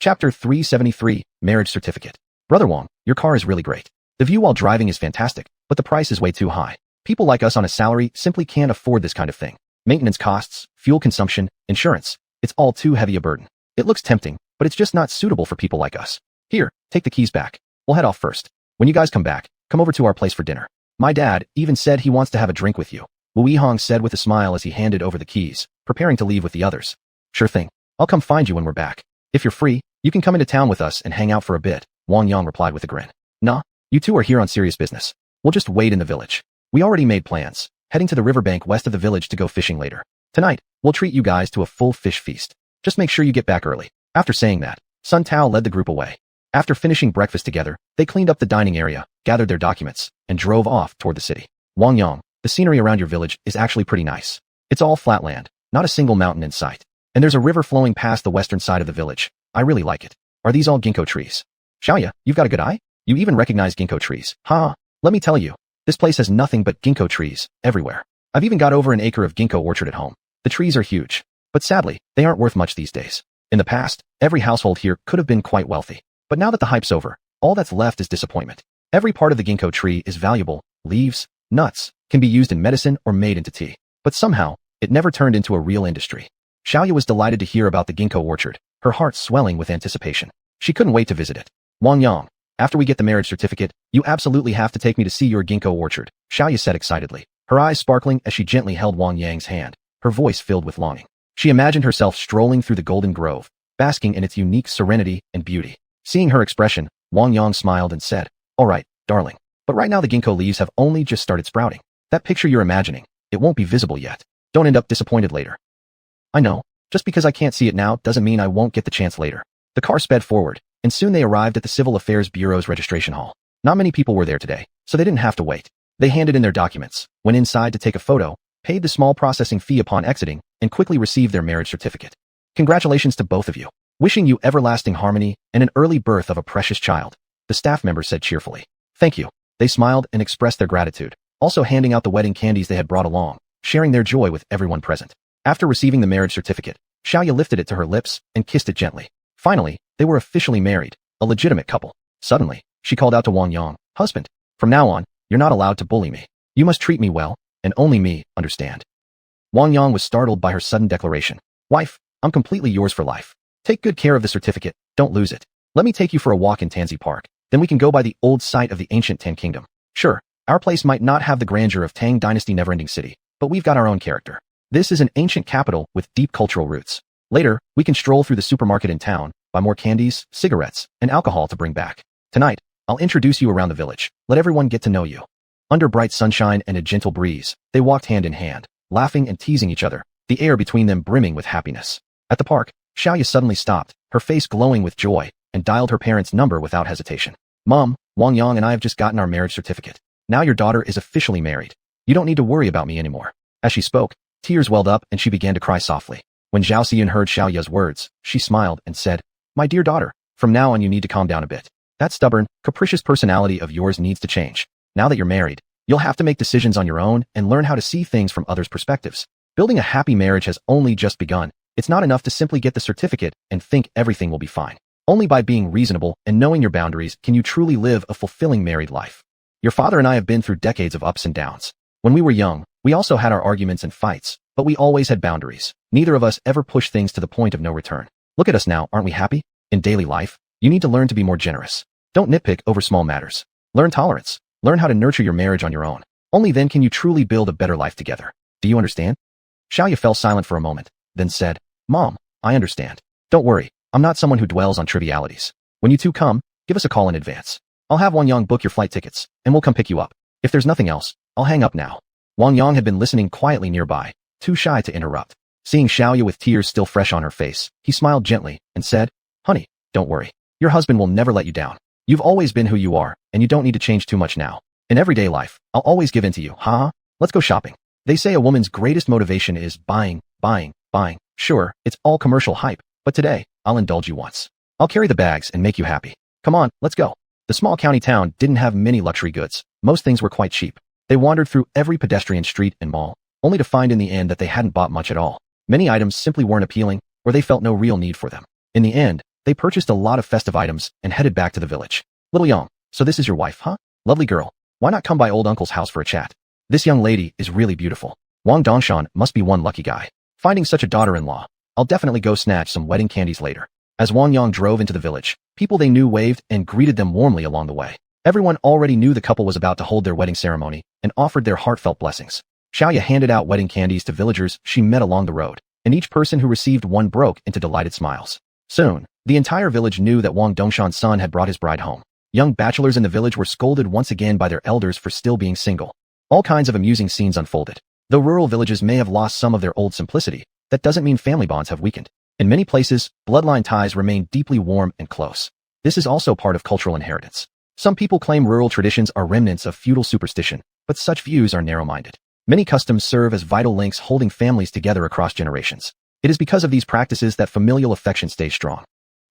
Chapter 373, Marriage Certificate. Brother Wang, your car is really great. The view while driving is fantastic, but the price is way too high. People like us on a salary simply can't afford this kind of thing. Maintenance costs, fuel consumption, insurance. It's all too heavy a burden. It looks tempting, but it's just not suitable for people like us. Here, take the keys back. We'll head off first. When you guys come back, come over to our place for dinner. My dad even said he wants to have a drink with you, Wu Yihong said with a smile as he handed over the keys, preparing to leave with the others. Sure thing. I'll come find you when we're back. If you're free, you can come into town with us and hang out for a bit, Wang Yang replied with a grin. Nah, you two are here on serious business. We'll just wait in the village. We already made plans, heading to the riverbank west of the village to go fishing later. Tonight, we'll treat you guys to a full fish feast. Just make sure you get back early. After saying that, Sun Tao led the group away. After finishing breakfast together, they cleaned up the dining area, gathered their documents, and drove off toward the city. Wang Yang, the scenery around your village is actually pretty nice. It's all flat land, not a single mountain in sight. And there's a river flowing past the western side of the village. I really like it. Are these all ginkgo trees? Xiaoya, you've got a good eye? You even recognize ginkgo trees. Ha! Let me tell you, this place has nothing but ginkgo trees everywhere. I've even got over an acre of ginkgo orchard at home. The trees are huge, but sadly, they aren't worth much these days. In the past, every household here could have been quite wealthy. But now that the hype's over, all that's left is disappointment. Every part of the ginkgo tree is valuable. Leaves, nuts, can be used in medicine or made into tea. But somehow, it never turned into a real industry. Xiaoya was delighted to hear about the ginkgo orchard, her heart swelling with anticipation. She couldn't wait to visit it. Wang Yang, after we get the marriage certificate, you absolutely have to take me to see your ginkgo orchard, Xiaoya said excitedly, her eyes sparkling as she gently held Wang Yang's hand, her voice filled with longing. She imagined herself strolling through the golden grove, basking in its unique serenity and beauty. Seeing her expression, Wang Yang smiled and said, all right, darling. But right now the ginkgo leaves have only just started sprouting. That picture you're imagining, it won't be visible yet. Don't end up disappointed later. I know. Just because I can't see it now doesn't mean I won't get the chance later. The car sped forward, and soon they arrived at the Civil Affairs Bureau's registration hall. Not many people were there today, so they didn't have to wait. They handed in their documents, went inside to take a photo, paid the small processing fee upon exiting, and quickly received their marriage certificate. Congratulations to both of you. Wishing you everlasting harmony and an early birth of a precious child, the staff member said cheerfully. Thank you. They smiled and expressed their gratitude, also handing out the wedding candies they had brought along, sharing their joy with everyone present. After receiving the marriage certificate, Xiaoya lifted it to her lips and kissed it gently. Finally, they were officially married, a legitimate couple. Suddenly, she called out to Wang Yang, husband, from now on, you're not allowed to bully me. You must treat me well, and only me, understand. Wang Yang was startled by her sudden declaration. Wife, I'm completely yours for life. Take good care of the certificate, don't lose it. Let me take you for a walk in Tanzi Park. Then we can go by the old site of the ancient Tang Kingdom. Sure, our place might not have the grandeur of Tang Dynasty never-ending city, but we've got our own character. This is an ancient capital with deep cultural roots. Later, we can stroll through the supermarket in town, buy more candies, cigarettes, and alcohol to bring back. Tonight, I'll introduce you around the village. Let everyone get to know you. Under bright sunshine and a gentle breeze, they walked hand in hand, laughing and teasing each other, the air between them brimming with happiness. At the park, Xiaoya suddenly stopped, her face glowing with joy, and dialed her parents' number without hesitation. Mom, Wang Yang and I have just gotten our marriage certificate. Now your daughter is officially married. You don't need to worry about me anymore. As she spoke, tears welled up and she began to cry softly. When xiuxian heard Xiaoya's words, she smiled and said, my dear daughter, from now on you need to calm down a bit. That stubborn, capricious personality of yours needs to change. Now that you're married, you'll have to make decisions on your own and learn how to see things from others' perspectives. Building a happy marriage has only just begun. It's not enough to simply get the certificate and think everything will be fine. Only by being reasonable and knowing your boundaries can you truly live a fulfilling married life. Your father and I have been through decades of ups and downs. When we were young, we also had our arguments and fights, but we always had boundaries. Neither of us ever pushed things to the point of no return. Look at us now, aren't we happy? In daily life, you need to learn to be more generous. Don't nitpick over small matters. Learn tolerance. Learn how to nurture your marriage on your own. Only then can you truly build a better life together. Do you understand? Xiaoya fell silent for a moment, then said, Mom, I understand. Don't worry, I'm not someone who dwells on trivialities. When you two come, give us a call in advance. I'll have Wang Yang book your flight tickets, and we'll come pick you up. If there's nothing else, I'll hang up now. Wang Yang had been listening quietly nearby, too shy to interrupt. Seeing Xiaoya with tears still fresh on her face, he smiled gently and said, Honey, don't worry. Your husband will never let you down. You've always been who you are, and you don't need to change too much now. In everyday life, I'll always give in to you, haha. Let's go shopping. They say a woman's greatest motivation is buying, buying, buying. Sure, it's all commercial hype, but today, I'll indulge you once. I'll carry the bags and make you happy. Come on, let's go. The small county town didn't have many luxury goods. Most things were quite cheap. They wandered through every pedestrian street and mall, only to find in the end that they hadn't bought much at all. Many items simply weren't appealing, or they felt no real need for them. In the end, they purchased a lot of festive items and headed back to the village. Little Yang, so this is your wife, huh? Lovely girl. Why not come by old uncle's house for a chat? This young lady is really beautiful. Wang Dongshan must be one lucky guy. Finding such a daughter-in-law. I'll definitely go snatch some wedding candies later. As Wang Yang drove into the village, people they knew waved and greeted them warmly along the way. Everyone already knew the couple was about to hold their wedding ceremony and offered their heartfelt blessings. Xiaoya handed out wedding candies to villagers she met along the road, and each person who received one broke into delighted smiles. Soon, the entire village knew that Wang Dongshan's son had brought his bride home. Young bachelors in the village were scolded once again by their elders for still being single. All kinds of amusing scenes unfolded. Though rural villages may have lost some of their old simplicity, that doesn't mean family bonds have weakened. In many places, bloodline ties remain deeply warm and close. This is also part of cultural inheritance. Some people claim rural traditions are remnants of feudal superstition, but such views are narrow-minded. Many customs serve as vital links holding families together across generations. It is because of these practices that familial affection stays strong.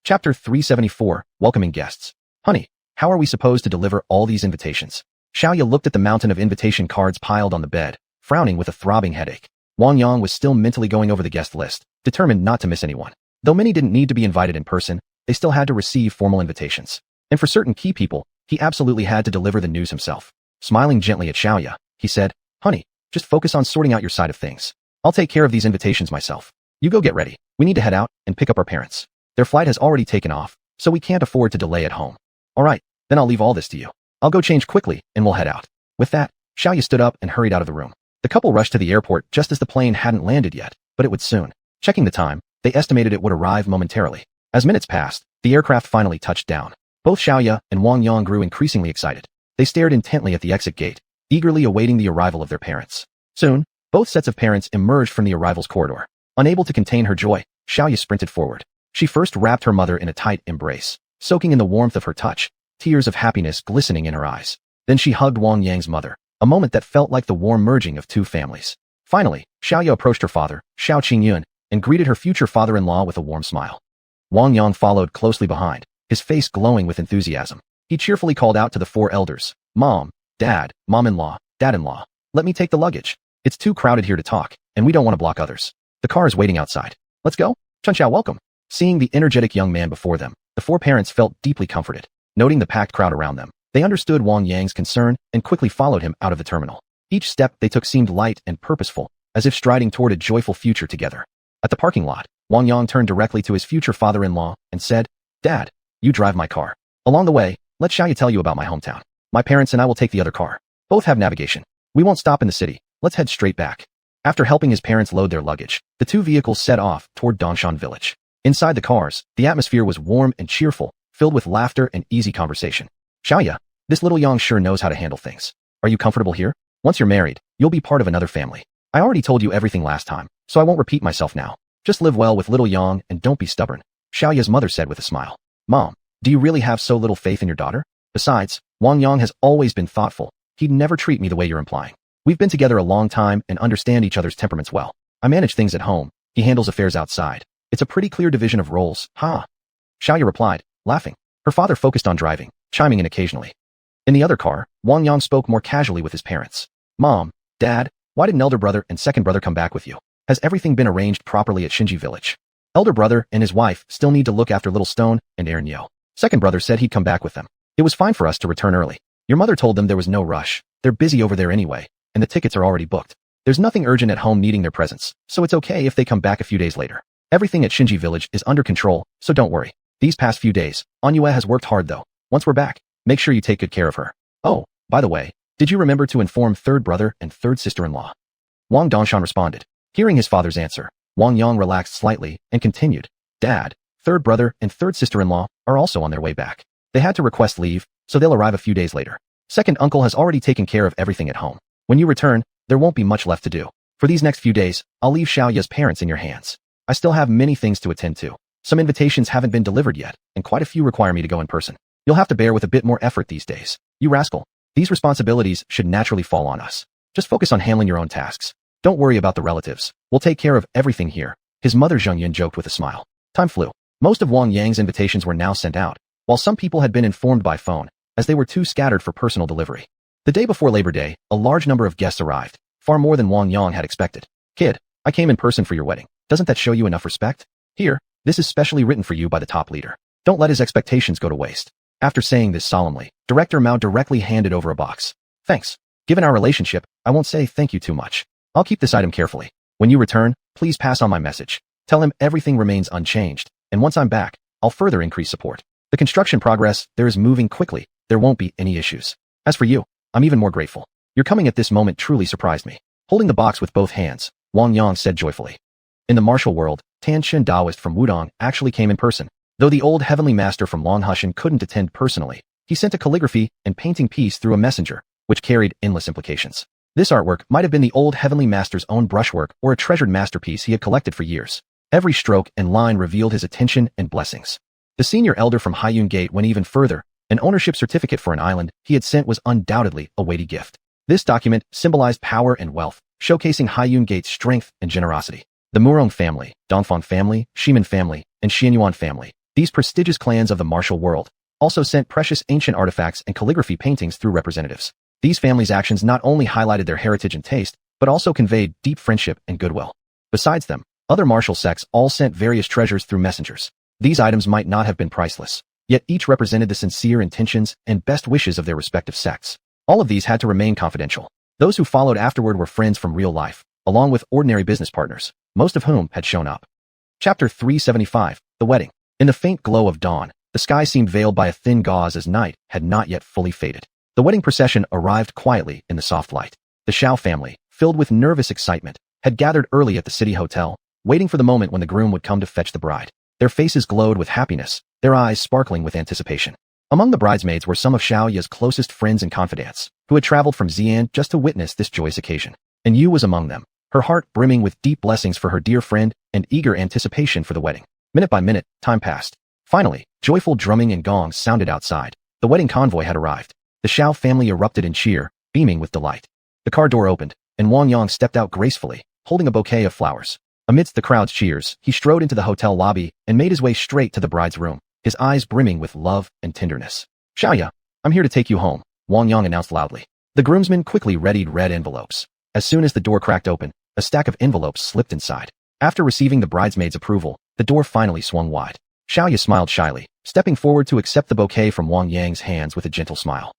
Chapter 374, Welcoming Guests. Honey, how are we supposed to deliver all these invitations? Xiaoya looked at the mountain of invitation cards piled on the bed, frowning with a throbbing headache. Wang Yang was still mentally going over the guest list, determined not to miss anyone. Though many didn't need to be invited in person, they still had to receive formal invitations. And for certain key people, he absolutely had to deliver the news himself. Smiling gently at Xiaoya, he said, Honey, just focus on sorting out your side of things. I'll take care of these invitations myself. You go get ready. We need to head out and pick up our parents. Their flight has already taken off, so we can't afford to delay at home. All right, then I'll leave all this to you. I'll go change quickly, and we'll head out. With that, Xiaoya stood up and hurried out of the room. The couple rushed to the airport just as the plane hadn't landed yet, but it would soon. Checking the time, they estimated it would arrive momentarily. As minutes passed, the aircraft finally touched down. Both Xiaoya and Wang Yang grew increasingly excited. They stared intently at the exit gate, eagerly awaiting the arrival of their parents. Soon, both sets of parents emerged from the arrivals corridor. Unable to contain her joy, Xiaoya sprinted forward. She first wrapped her mother in a tight embrace, soaking in the warmth of her touch, tears of happiness glistening in her eyes. Then she hugged Wang Yang's mother, a moment that felt like the warm merging of two families. Finally, Xiaoya approached her father, xiuxian, and greeted her future father-in-law with a warm smile. Wang Yang followed closely behind, his face glowing with enthusiasm. He cheerfully called out to the four elders, Mom, Dad, Mom-in-law, Dad-in-law, let me take the luggage. It's too crowded here to talk, and we don't want to block others. The car is waiting outside. Let's go. Chunxiao, welcome. Seeing the energetic young man before them, the four parents felt deeply comforted. Noting the packed crowd around them, they understood Wang Yang's concern and quickly followed him out of the terminal. Each step they took seemed light and purposeful, as if striding toward a joyful future together. At the parking lot, Wang Yang turned directly to his future father-in-law and said, Dad, you drive my car. Along the way, let Xiaoya tell you about my hometown. My parents and I will take the other car. Both have navigation. We won't stop in the city. Let's head straight back. After helping his parents load their luggage, the two vehicles set off toward Dongshan village. Inside the cars, the atmosphere was warm and cheerful, filled with laughter and easy conversation. Xiaoya, this little Yang sure knows how to handle things. Are you comfortable here? Once you're married, you'll be part of another family. I already told you everything last time, so I won't repeat myself now. Just live well with little Yang and don't be stubborn, Xiaoya's mother said with a smile. Mom, do you really have so little faith in your daughter? Besides, Wang Yang has always been thoughtful. He'd never treat me the way you're implying. We've been together a long time and understand each other's temperaments well. I manage things at home. He handles affairs outside. It's a pretty clear division of roles, huh? Xiaoya replied, laughing. Her father focused on driving, chiming in occasionally. In the other car, Wang Yang spoke more casually with his parents. Mom, Dad, why didn't elder brother and second brother come back with you? Has everything been arranged properly at Xinji village? Elder brother and his wife still need to look after little Stone and Ernyo. Second brother said he'd come back with them. It was fine for us to return early. Your mother told them there was no rush. They're busy over there anyway, and the tickets are already booked. There's nothing urgent at home needing their presence, so it's okay if they come back a few days later. Everything at Xinji village is under control, so don't worry. These past few days, Anyue has worked hard though. Once we're back, make sure you take good care of her. Oh, by the way, did you remember to inform third brother and third sister-in-law? Wang Dongshan responded. Hearing his father's answer, Wang Yang relaxed slightly and continued. Dad, third brother and third sister-in-law are also on their way back. They had to request leave, so they'll arrive a few days later. Second uncle has already taken care of everything at home. When you return, there won't be much left to do. For these next few days, I'll leave Xiaoya's parents in your hands. I still have many things to attend to. Some invitations haven't been delivered yet, and quite a few require me to go in person. You'll have to bear with a bit more effort these days. You rascal. These responsibilities should naturally fall on us. Just focus on handling your own tasks. Don't worry about the relatives. We'll take care of everything here. His mother Xiuxian joked with a smile. Time flew. Most of Wang Yang's invitations were now sent out, while some people had been informed by phone, as they were too scattered for personal delivery. The day before Labor Day, a large number of guests arrived, far more than Wang Yang had expected. Kid, I came in person for your wedding. Doesn't that show you enough respect? Here, this is specially written for you by the top leader. Don't let his expectations go to waste. After saying this solemnly, Director Mao directly handed over a box. Thanks. Given our relationship, I won't say thank you too much. I'll keep this item carefully. When you return, please pass on my message. Tell him everything remains unchanged, and once I'm back, I'll further increase support. The construction progress there is moving quickly. There won't be any issues. As for you, I'm even more grateful. Your coming at this moment truly surprised me. Holding the box with both hands, Wang Yang said joyfully. In the martial world, Tan Shen Daoist from Wudong actually came in person. Though the old heavenly master from Longhushan couldn't attend personally, he sent a calligraphy and painting piece through a messenger, which carried endless implications. This artwork might have been the old heavenly master's own brushwork or a treasured masterpiece he had collected for years. Every stroke and line revealed his attention and blessings. The senior elder from Xiuxian Gate went even further. An ownership certificate for an island he had sent was undoubtedly a weighty gift. This document symbolized power and wealth, showcasing Xiuxian Gate's strength and generosity. The Murong family, Dongfang family, Shimen family, and Xianyuan family, these prestigious clans of the martial world, also sent precious ancient artifacts and calligraphy paintings through representatives. These families' actions not only highlighted their heritage and taste, but also conveyed deep friendship and goodwill. Besides them, other martial sects all sent various treasures through messengers. These items might not have been priceless, yet each represented the sincere intentions and best wishes of their respective sects. All of these had to remain confidential. Those who followed afterward were friends from real life, along with ordinary business partners, most of whom had shown up. Chapter 375, The Wedding. In the faint glow of dawn, the sky seemed veiled by a thin gauze as night had not yet fully faded. The wedding procession arrived quietly in the soft light. The Xiao family, filled with nervous excitement, had gathered early at the city hotel, waiting for the moment when the groom would come to fetch the bride. Their faces glowed with happiness, their eyes sparkling with anticipation. Among the bridesmaids were some of Xiaoya's closest friends and confidants, who had traveled from Xi'an just to witness this joyous occasion. And Yu was among them, her heart brimming with deep blessings for her dear friend and eager anticipation for the wedding. Minute by minute, time passed. Finally, joyful drumming and gongs sounded outside. The wedding convoy had arrived. The Xiao family erupted in cheer, beaming with delight. The car door opened, and Wang Yang stepped out gracefully, holding a bouquet of flowers. Amidst the crowd's cheers, he strode into the hotel lobby and made his way straight to the bride's room, his eyes brimming with love and tenderness. "Xiaoya, I'm here to take you home," Wang Yang announced loudly. The groomsmen quickly readied red envelopes. As soon as the door cracked open, a stack of envelopes slipped inside. After receiving the bridesmaid's approval, the door finally swung wide. Xiaoya smiled shyly, stepping forward to accept the bouquet from Wang Yang's hands with a gentle smile.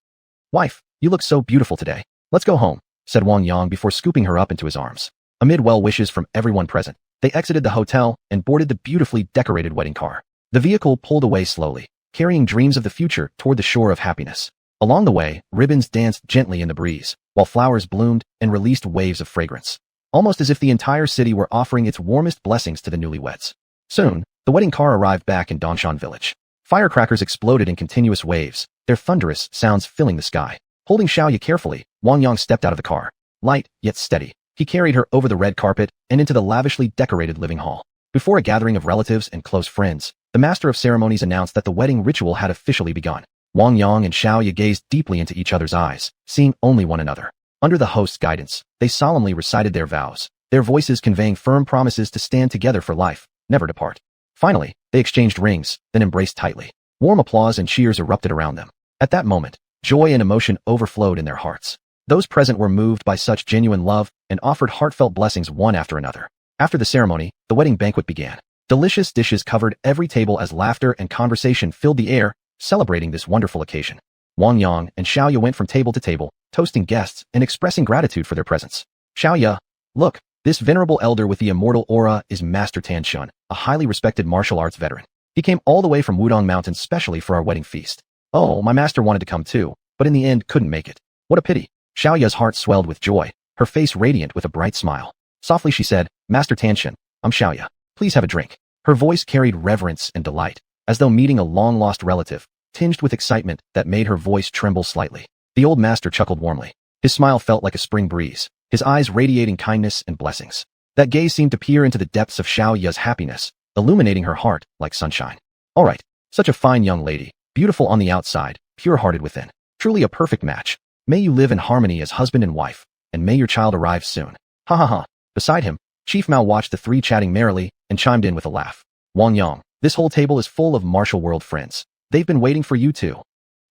"Wife, you look so beautiful today. Let's go home," said Wang Yang before scooping her up into his arms. Amid well wishes from everyone present, they exited the hotel and boarded the beautifully decorated wedding car. The vehicle pulled away slowly, carrying dreams of the future toward the shore of happiness. Along the way, ribbons danced gently in the breeze, while flowers bloomed and released waves of fragrance, almost as if the entire city were offering its warmest blessings to the newlyweds. Soon, the wedding car arrived back in Dongshan village. Firecrackers exploded in continuous waves, their thunderous sounds filling the sky. Holding Xiaoya carefully, Wang Yang stepped out of the car. Light, yet steady, he carried her over the red carpet and into the lavishly decorated living hall. Before a gathering of relatives and close friends, the master of ceremonies announced that the wedding ritual had officially begun. Wang Yang and Xiaoya gazed deeply into each other's eyes, seeing only one another. Under the host's guidance, they solemnly recited their vows, their voices conveying firm promises to stand together for life, never to part. Finally, they exchanged rings, then embraced tightly. Warm applause and cheers erupted around them. At that moment, joy and emotion overflowed in their hearts. Those present were moved by such genuine love and offered heartfelt blessings one after another. After the ceremony, the wedding banquet began. Delicious dishes covered every table as laughter and conversation filled the air, celebrating this wonderful occasion. Wang Yang and Xiaoya went from table to table, toasting guests and expressing gratitude for their presence. "Xiaoya, look, this venerable elder with the immortal aura is Master Tan Shen, a highly respected martial arts veteran. He came all the way from Wudong Mountain specially for our wedding feast. Oh, my master wanted to come too, but in the end couldn't make it. What a pity." Xiaoya's heart swelled with joy, her face radiant with a bright smile. Softly she said, "Master Tan Shen, I'm Xiaoya. Please have a drink." Her voice carried reverence and delight, as though meeting a long-lost relative, tinged with excitement that made her voice tremble slightly. The old master chuckled warmly. His smile felt like a spring breeze, his eyes radiating kindness and blessings. That gaze seemed to peer into the depths of Xiaoya's happiness, illuminating her heart like sunshine. "All right, such a fine young lady, beautiful on the outside, pure-hearted within. Truly a perfect match. May you live in harmony as husband and wife, and may your child arrive soon." Ha ha ha. Beside him, Chief Mao watched the three chatting merrily and chimed in with a laugh. "Wang Yang, this whole table is full of martial world friends. They've been waiting for you too."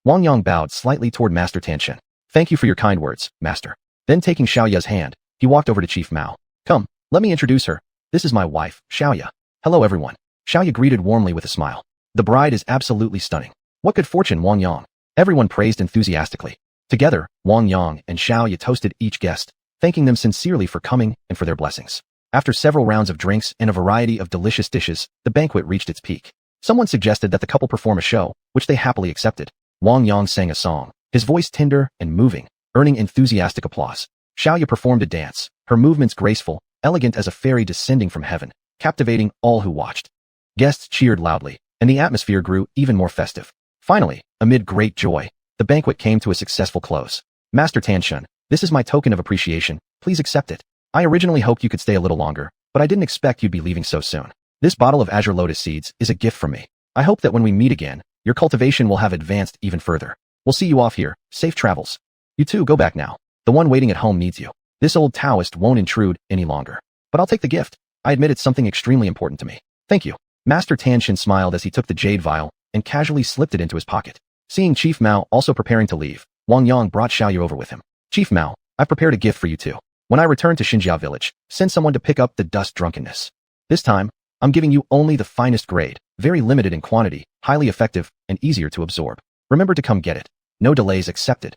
Wang Yang bowed slightly toward Master Tan Shen. "Thank you for your kind words, Master." Then taking Xiaoya's hand, he walked over to Chief Mao. "Come, let me introduce her. This is my wife, Xiaoya." "Hello everyone." Xiaoya greeted warmly with a smile. "The bride is absolutely stunning. What good fortune, Wang Yang." Everyone praised enthusiastically. Together, Wang Yang and Xiaoya toasted each guest, thanking them sincerely for coming and for their blessings. After several rounds of drinks and a variety of delicious dishes, the banquet reached its peak. Someone suggested that the couple perform a show, which they happily accepted. Wang Yang sang a song, his voice tender and moving, earning enthusiastic applause. Xiaoya performed a dance, her movements graceful, elegant as a fairy descending from heaven, captivating all who watched. Guests cheered loudly, and the atmosphere grew even more festive. Finally, amid great joy, the banquet came to a successful close. Master Tanshan, this is my token of appreciation, please accept it. I originally hoped you could stay a little longer, but I didn't expect you'd be leaving so soon. This bottle of azure lotus seeds is a gift from me. I hope that when we meet again, your cultivation will have advanced even further. We'll see you off here, safe travels. You two go back now. The one waiting at home needs you. This old Taoist won't intrude any longer. But I'll take the gift. I admit it's something extremely important to me. Thank you. Master Tanshan smiled as he took the jade vial and casually slipped it into his pocket. Seeing Chief Mao also preparing to leave, Wang Yang brought Xiaoyu over with him. Chief Mao, I've prepared a gift for you too. When I return to Xinjia village, send someone to pick up the dust drunkenness. This time, I'm giving you only the finest grade, very limited in quantity, highly effective, and easier to absorb. Remember to come get it. No delays accepted.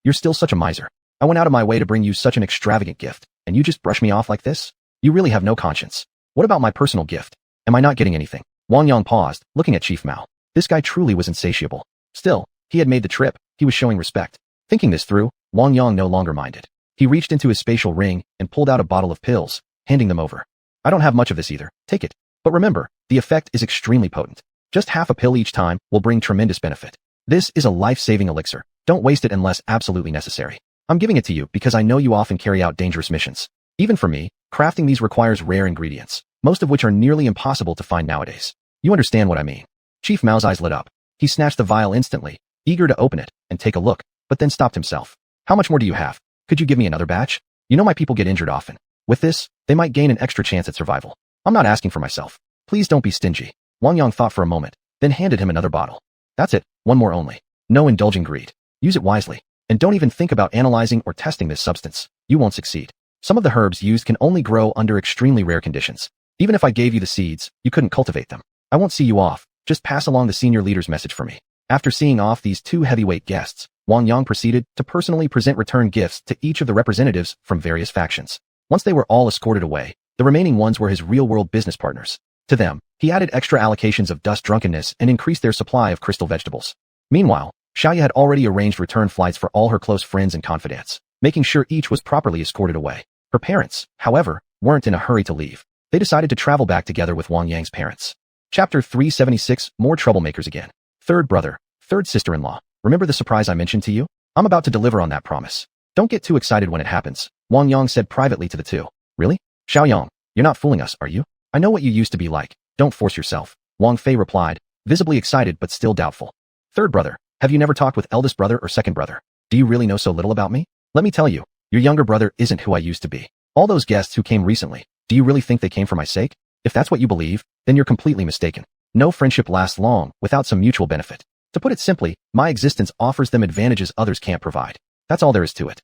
You're still such a miser. I went out of my way to bring you such an extravagant gift, and you just brush me off like this? You really have no conscience. What about my personal gift? Am I not getting anything? Wang Yang paused, looking at Chief Mao. This guy truly was insatiable. Still, he had made the trip, he was showing respect. Thinking this through, Wang Yang no longer minded. He reached into his spatial ring and pulled out a bottle of pills, handing them over. I don't have much of this either, take it. But remember, the effect is extremely potent. Just half a pill each time will bring tremendous benefit. This is a life-saving elixir. Don't waste it unless absolutely necessary. I'm giving it to you because I know you often carry out dangerous missions. Even for me, crafting these requires rare ingredients, most of which are nearly impossible to find nowadays. You understand what I mean. Chief Mao's eyes lit up. He snatched the vial instantly, eager to open it and take a look, but then stopped himself. How much more do you have? Could you give me another batch? You know my people get injured often. With this, they might gain an extra chance at survival. I'm not asking for myself. Please don't be stingy. Wang Yang thought for a moment, then handed him another bottle. That's it, one more only. No indulging greed. Use it wisely. And don't even think about analyzing or testing this substance. You won't succeed. Some of the herbs used can only grow under extremely rare conditions. Even if I gave you the seeds, you couldn't cultivate them. I won't see you off. Just pass along the senior leader's message for me. After seeing off these two heavyweight guests, Wang Yang proceeded to personally present return gifts to each of the representatives from various factions. Once they were all escorted away, the remaining ones were his real-world business partners. To them, he added extra allocations of dust drunkenness and increased their supply of crystal vegetables. Meanwhile, Xiaoya had already arranged return flights for all her close friends and confidants, making sure each was properly escorted away. Her parents, however, weren't in a hurry to leave. They decided to travel back together with Wang Yang's parents. Chapter 376, More Troublemakers Again. Third brother, third sister-in-law. Remember the surprise I mentioned to you? I'm about to deliver on that promise. Don't get too excited when it happens, Wang Yang said privately to the two. Really? Xiaoyang, you're not fooling us, are you? I know what you used to be like. Don't force yourself. Wang Fei replied, visibly excited but still doubtful. Third brother, have you never talked with eldest brother or second brother? Do you really know so little about me? Let me tell you, your younger brother isn't who I used to be. All those guests who came recently, do you really think they came for my sake? If that's what you believe, then you're completely mistaken. No friendship lasts long without some mutual benefit. To put it simply, my existence offers them advantages others can't provide. That's all there is to it.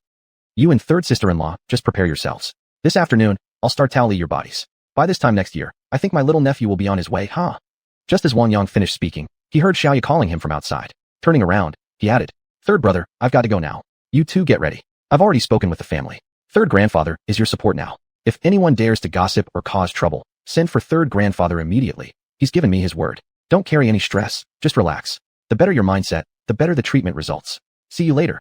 You and third sister-in-law, just prepare yourselves. This afternoon, I'll start tallying your bodies. By this time next year, I think my little nephew will be on his way, huh? Just as Wang Yang finished speaking, he heard Xiaoya calling him from outside. Turning around, he added, Third brother, I've got to go now. You two get ready. I've already spoken with the family. Third grandfather is your support now. If anyone dares to gossip or cause trouble, send for third grandfather immediately. He's given me his word. Don't carry any stress, just relax. The better your mindset, the better the treatment results. See you later.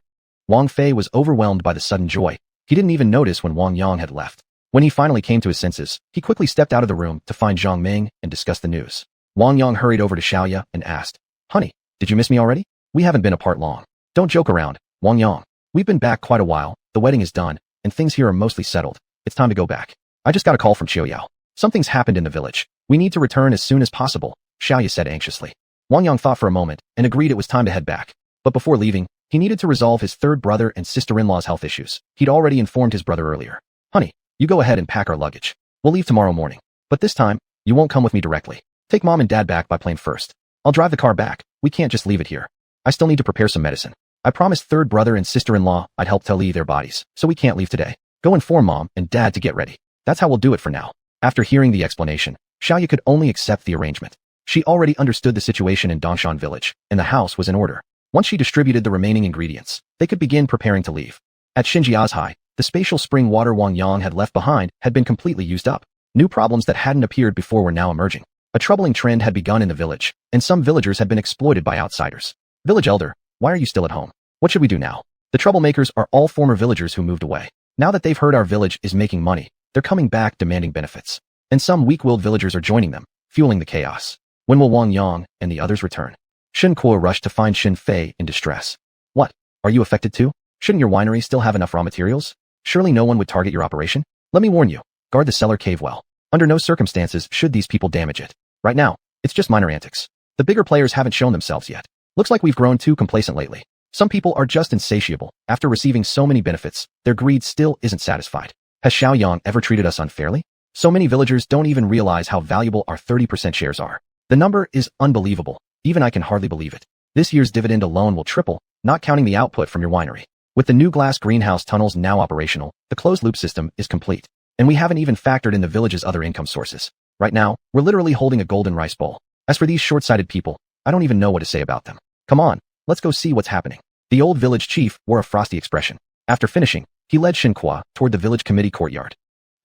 Wang Fei was overwhelmed by the sudden joy. He didn't even notice when Wang Yang had left. When he finally came to his senses, he quickly stepped out of the room to find Zhang Ming and discuss the news. Wang Yang hurried over to Xiaoya and asked, Honey, did you miss me already? We haven't been apart long. Don't joke around, Wang Yang. We've been back quite a while, the wedding is done, and things here are mostly settled. It's time to go back. I just got a call from Xiaoyao. Something's happened in the village. We need to return as soon as possible, Xiaoya said anxiously. Wang Yang thought for a moment and agreed it was time to head back. But before leaving, he needed to resolve his third brother and sister-in-law's health issues. He'd already informed his brother earlier. Honey, you go ahead and pack our luggage. We'll leave tomorrow morning. But this time, you won't come with me directly. Take mom and dad back by plane first. I'll drive the car back. We can't just leave it here. I still need to prepare some medicine. I promised third brother and sister-in-law I'd help tally their bodies, so we can't leave today. Go inform mom and dad to get ready. That's how we'll do it for now. After hearing the explanation, Xiaoya could only accept the arrangement. She already understood the situation in Dongshan village, and the house was in order. Once she distributed the remaining ingredients, they could begin preparing to leave. At Xinjiazhai, the spatial spring water Wang Yang had left behind had been completely used up. New problems that hadn't appeared before were now emerging. A troubling trend had begun in the village, and some villagers had been exploited by outsiders. Village elder, why are you still at home? What should we do now? The troublemakers are all former villagers who moved away. Now that they've heard our village is making money, they're coming back demanding benefits. And some weak-willed villagers are joining them, fueling the chaos. When will Wang Yang and the others return? Shen Kuo rushed to find Shen Fei in distress. What? Are you affected too? Shouldn't your winery still have enough raw materials? Surely no one would target your operation? Let me warn you, guard the cellar cave well. Under no circumstances should these people damage it. Right now, it's just minor antics. The bigger players haven't shown themselves yet. Looks like we've grown too complacent lately. Some people are just insatiable. After receiving so many benefits, their greed still isn't satisfied. Has Xiaoyang ever treated us unfairly? So many villagers don't even realize how valuable our 30% shares are. The number is unbelievable. Even I can hardly believe it. This year's dividend alone will triple, not counting the output from your winery. With the new glass greenhouse tunnels now operational, the closed-loop system is complete. And we haven't even factored in the village's other income sources. Right now, we're literally holding a golden rice bowl. As for these short-sighted people, I don't even know what to say about them. Come on, let's go see what's happening. The old village chief wore a frosty expression. After finishing, he led Shen Kuo toward the village committee courtyard.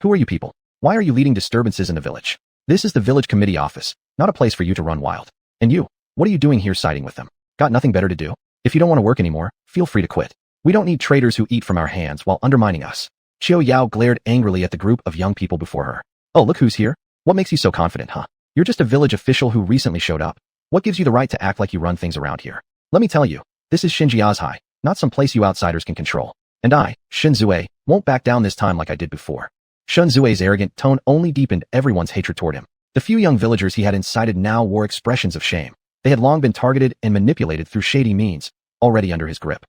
Who are you people? Why are you leading disturbances in the village? This is the village committee office, not a place for you to run wild. And you, what are you doing here siding with them? Got nothing better to do? If you don't want to work anymore, feel free to quit. We don't need traitors who eat from our hands while undermining us. Qiu Yao glared angrily at the group of young people before her. Oh, look who's here. What makes you so confident, huh? You're just a village official who recently showed up. What gives you the right to act like you run things around here? Let me tell you, this is Xinjiazhai, not some place you outsiders can control. And I, Shen Zue, won't back down this time like I did before. Shen Zue's arrogant tone only deepened everyone's hatred toward him. The few young villagers he had incited now wore expressions of shame. They had long been targeted and manipulated through shady means, already under his grip.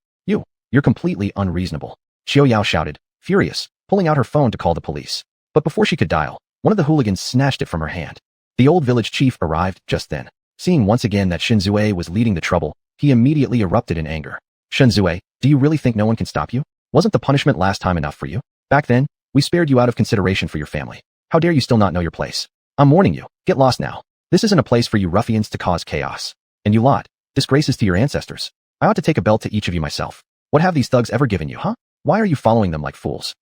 You're completely unreasonable. Xiu Yao shouted, furious, pulling out her phone to call the police. But before she could dial, one of the hooligans snatched it from her hand. The old village chief arrived just then. Seeing once again that Shen Zue was leading the trouble, he immediately erupted in anger. Shen Zue, do you really think no one can stop you? Wasn't the punishment last time enough for you? Back then, we spared you out of consideration for your family. How dare you still not know your place? I'm warning you, get lost now. This isn't a place for you ruffians to cause chaos. And you lot, disgraces to your ancestors. I ought to take a belt to each of you myself. What have these thugs ever given you, huh? Why are you following them like fools?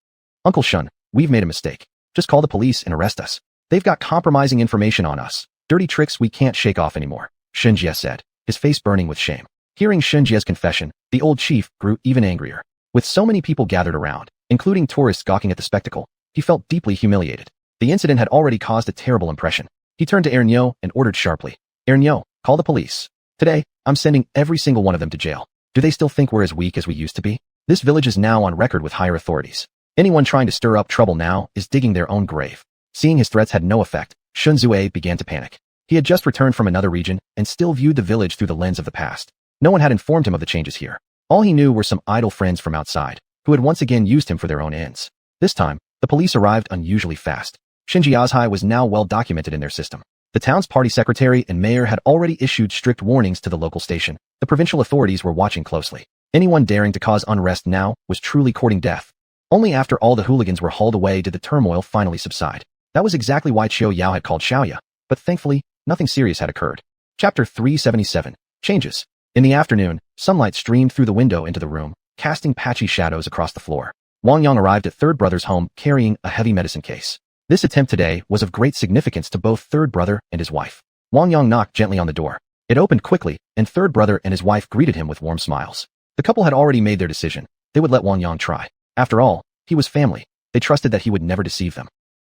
Uncle Shun, we've made a mistake. Just call the police and arrest us. They've got compromising information on us. Dirty tricks we can't shake off anymore, Shen Jie said, his face burning with shame. Hearing Shen Jie's confession, the old chief grew even angrier. With so many people gathered around, including tourists gawking at the spectacle, he felt deeply humiliated. The incident had already caused a terrible impression. He turned to Ernyo and ordered sharply, Ernyo, call the police. Today, I'm sending every single one of them to jail. Do they still think we're as weak as we used to be? This village is now on record with higher authorities. Anyone trying to stir up trouble now is digging their own grave. Seeing his threats had no effect, Shun Zue began to panic. He had just returned from another region and still viewed the village through the lens of the past. No one had informed him of the changes here. All he knew were some idle friends from outside, who had once again used him for their own ends. This time, the police arrived unusually fast. Xinjiazhai was now well documented in their system. The town's party secretary and mayor had already issued strict warnings to the local station. The provincial authorities were watching closely. Anyone daring to cause unrest now was truly courting death. Only after all the hooligans were hauled away did the turmoil finally subside. That was exactly why Qiu Yao had called Xiaoya, but thankfully, nothing serious had occurred. Chapter 377. Changes. In the afternoon, sunlight streamed through the window into the room, casting patchy shadows across the floor. Wang Yang arrived at Third Brother's home carrying a heavy medicine case. This attempt today was of great significance to both Third Brother and his wife. Wang Yang knocked gently on the door. It opened quickly, and Third Brother and his wife greeted him with warm smiles. The couple had already made their decision. They would let Wang Yang try. After all, he was family. They trusted that he would never deceive them.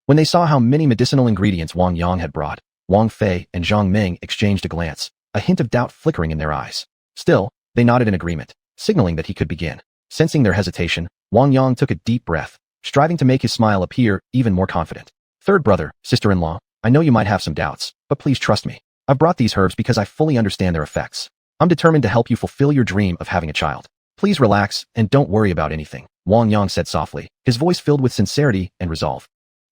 When they saw how many medicinal ingredients Wang Yang had brought, Wang Fei and Zhang Ming exchanged a glance, a hint of doubt flickering in their eyes. Still, they nodded in agreement, signaling that he could begin. Sensing their hesitation, Wang Yang took a deep breath, striving to make his smile appear even more confident. Third Brother, sister-in-law, I know you might have some doubts, but please trust me. I've brought these herbs because I fully understand their effects. I'm determined to help you fulfill your dream of having a child. Please relax and don't worry about anything, Wang Yang said softly, his voice filled with sincerity and resolve.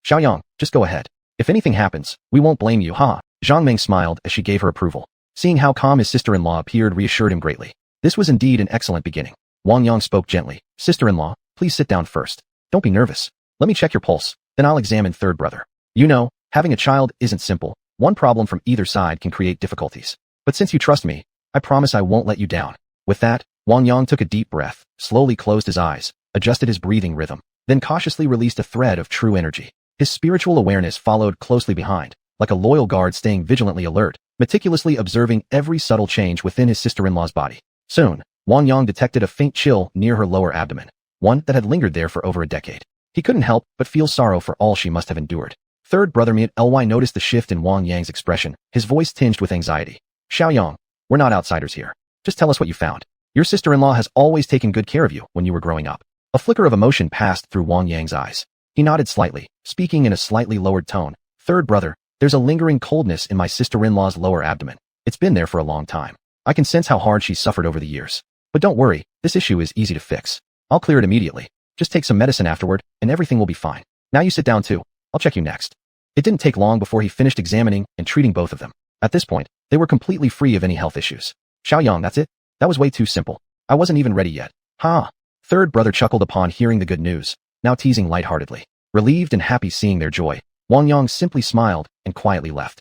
Xiaoyang, just go ahead. If anything happens, we won't blame you, ha. Zhang Ming smiled as she gave her approval. Seeing how calm his sister-in-law appeared reassured him greatly. This was indeed an excellent beginning. Wang Yang spoke gently. Sister-in-law, please sit down first. Don't be nervous. Let me check your pulse, then I'll examine Third Brother. You know, having a child isn't simple. One problem from either side can create difficulties. But since you trust me, I promise I won't let you down. With that, Wang Yang took a deep breath, slowly closed his eyes, adjusted his breathing rhythm, then cautiously released a thread of true energy. His spiritual awareness followed closely behind, like a loyal guard staying vigilantly alert, meticulously observing every subtle change within his sister-in-law's body. Soon, Wang Yang detected a faint chill near her lower abdomen, one that had lingered there for over a decade. He couldn't help but feel sorrow for all she must have endured. Third brother Ly noticed the shift in Wang Yang's expression, his voice tinged with anxiety. Xiaoyang, we're not outsiders here. Just tell us what you found. Your sister-in-law has always taken good care of you when you were growing up. A flicker of emotion passed through Wang Yang's eyes. He nodded slightly, speaking in a slightly lowered tone. Third brother, there's a lingering coldness in my sister-in-law's lower abdomen. It's been there for a long time. I can sense how hard she's suffered over the years. But don't worry, this issue is easy to fix. I'll clear it immediately. Just take some medicine afterward, and everything will be fine. Now you sit down too. I'll check you next. It didn't take long before he finished examining and treating both of them. At this point, they were completely free of any health issues. Xiaoyang, that's it? That was way too simple. I wasn't even ready yet. Ha! Third brother chuckled upon hearing the good news, now teasing lightheartedly. Relieved and happy seeing their joy, Wang Yang simply smiled and quietly left.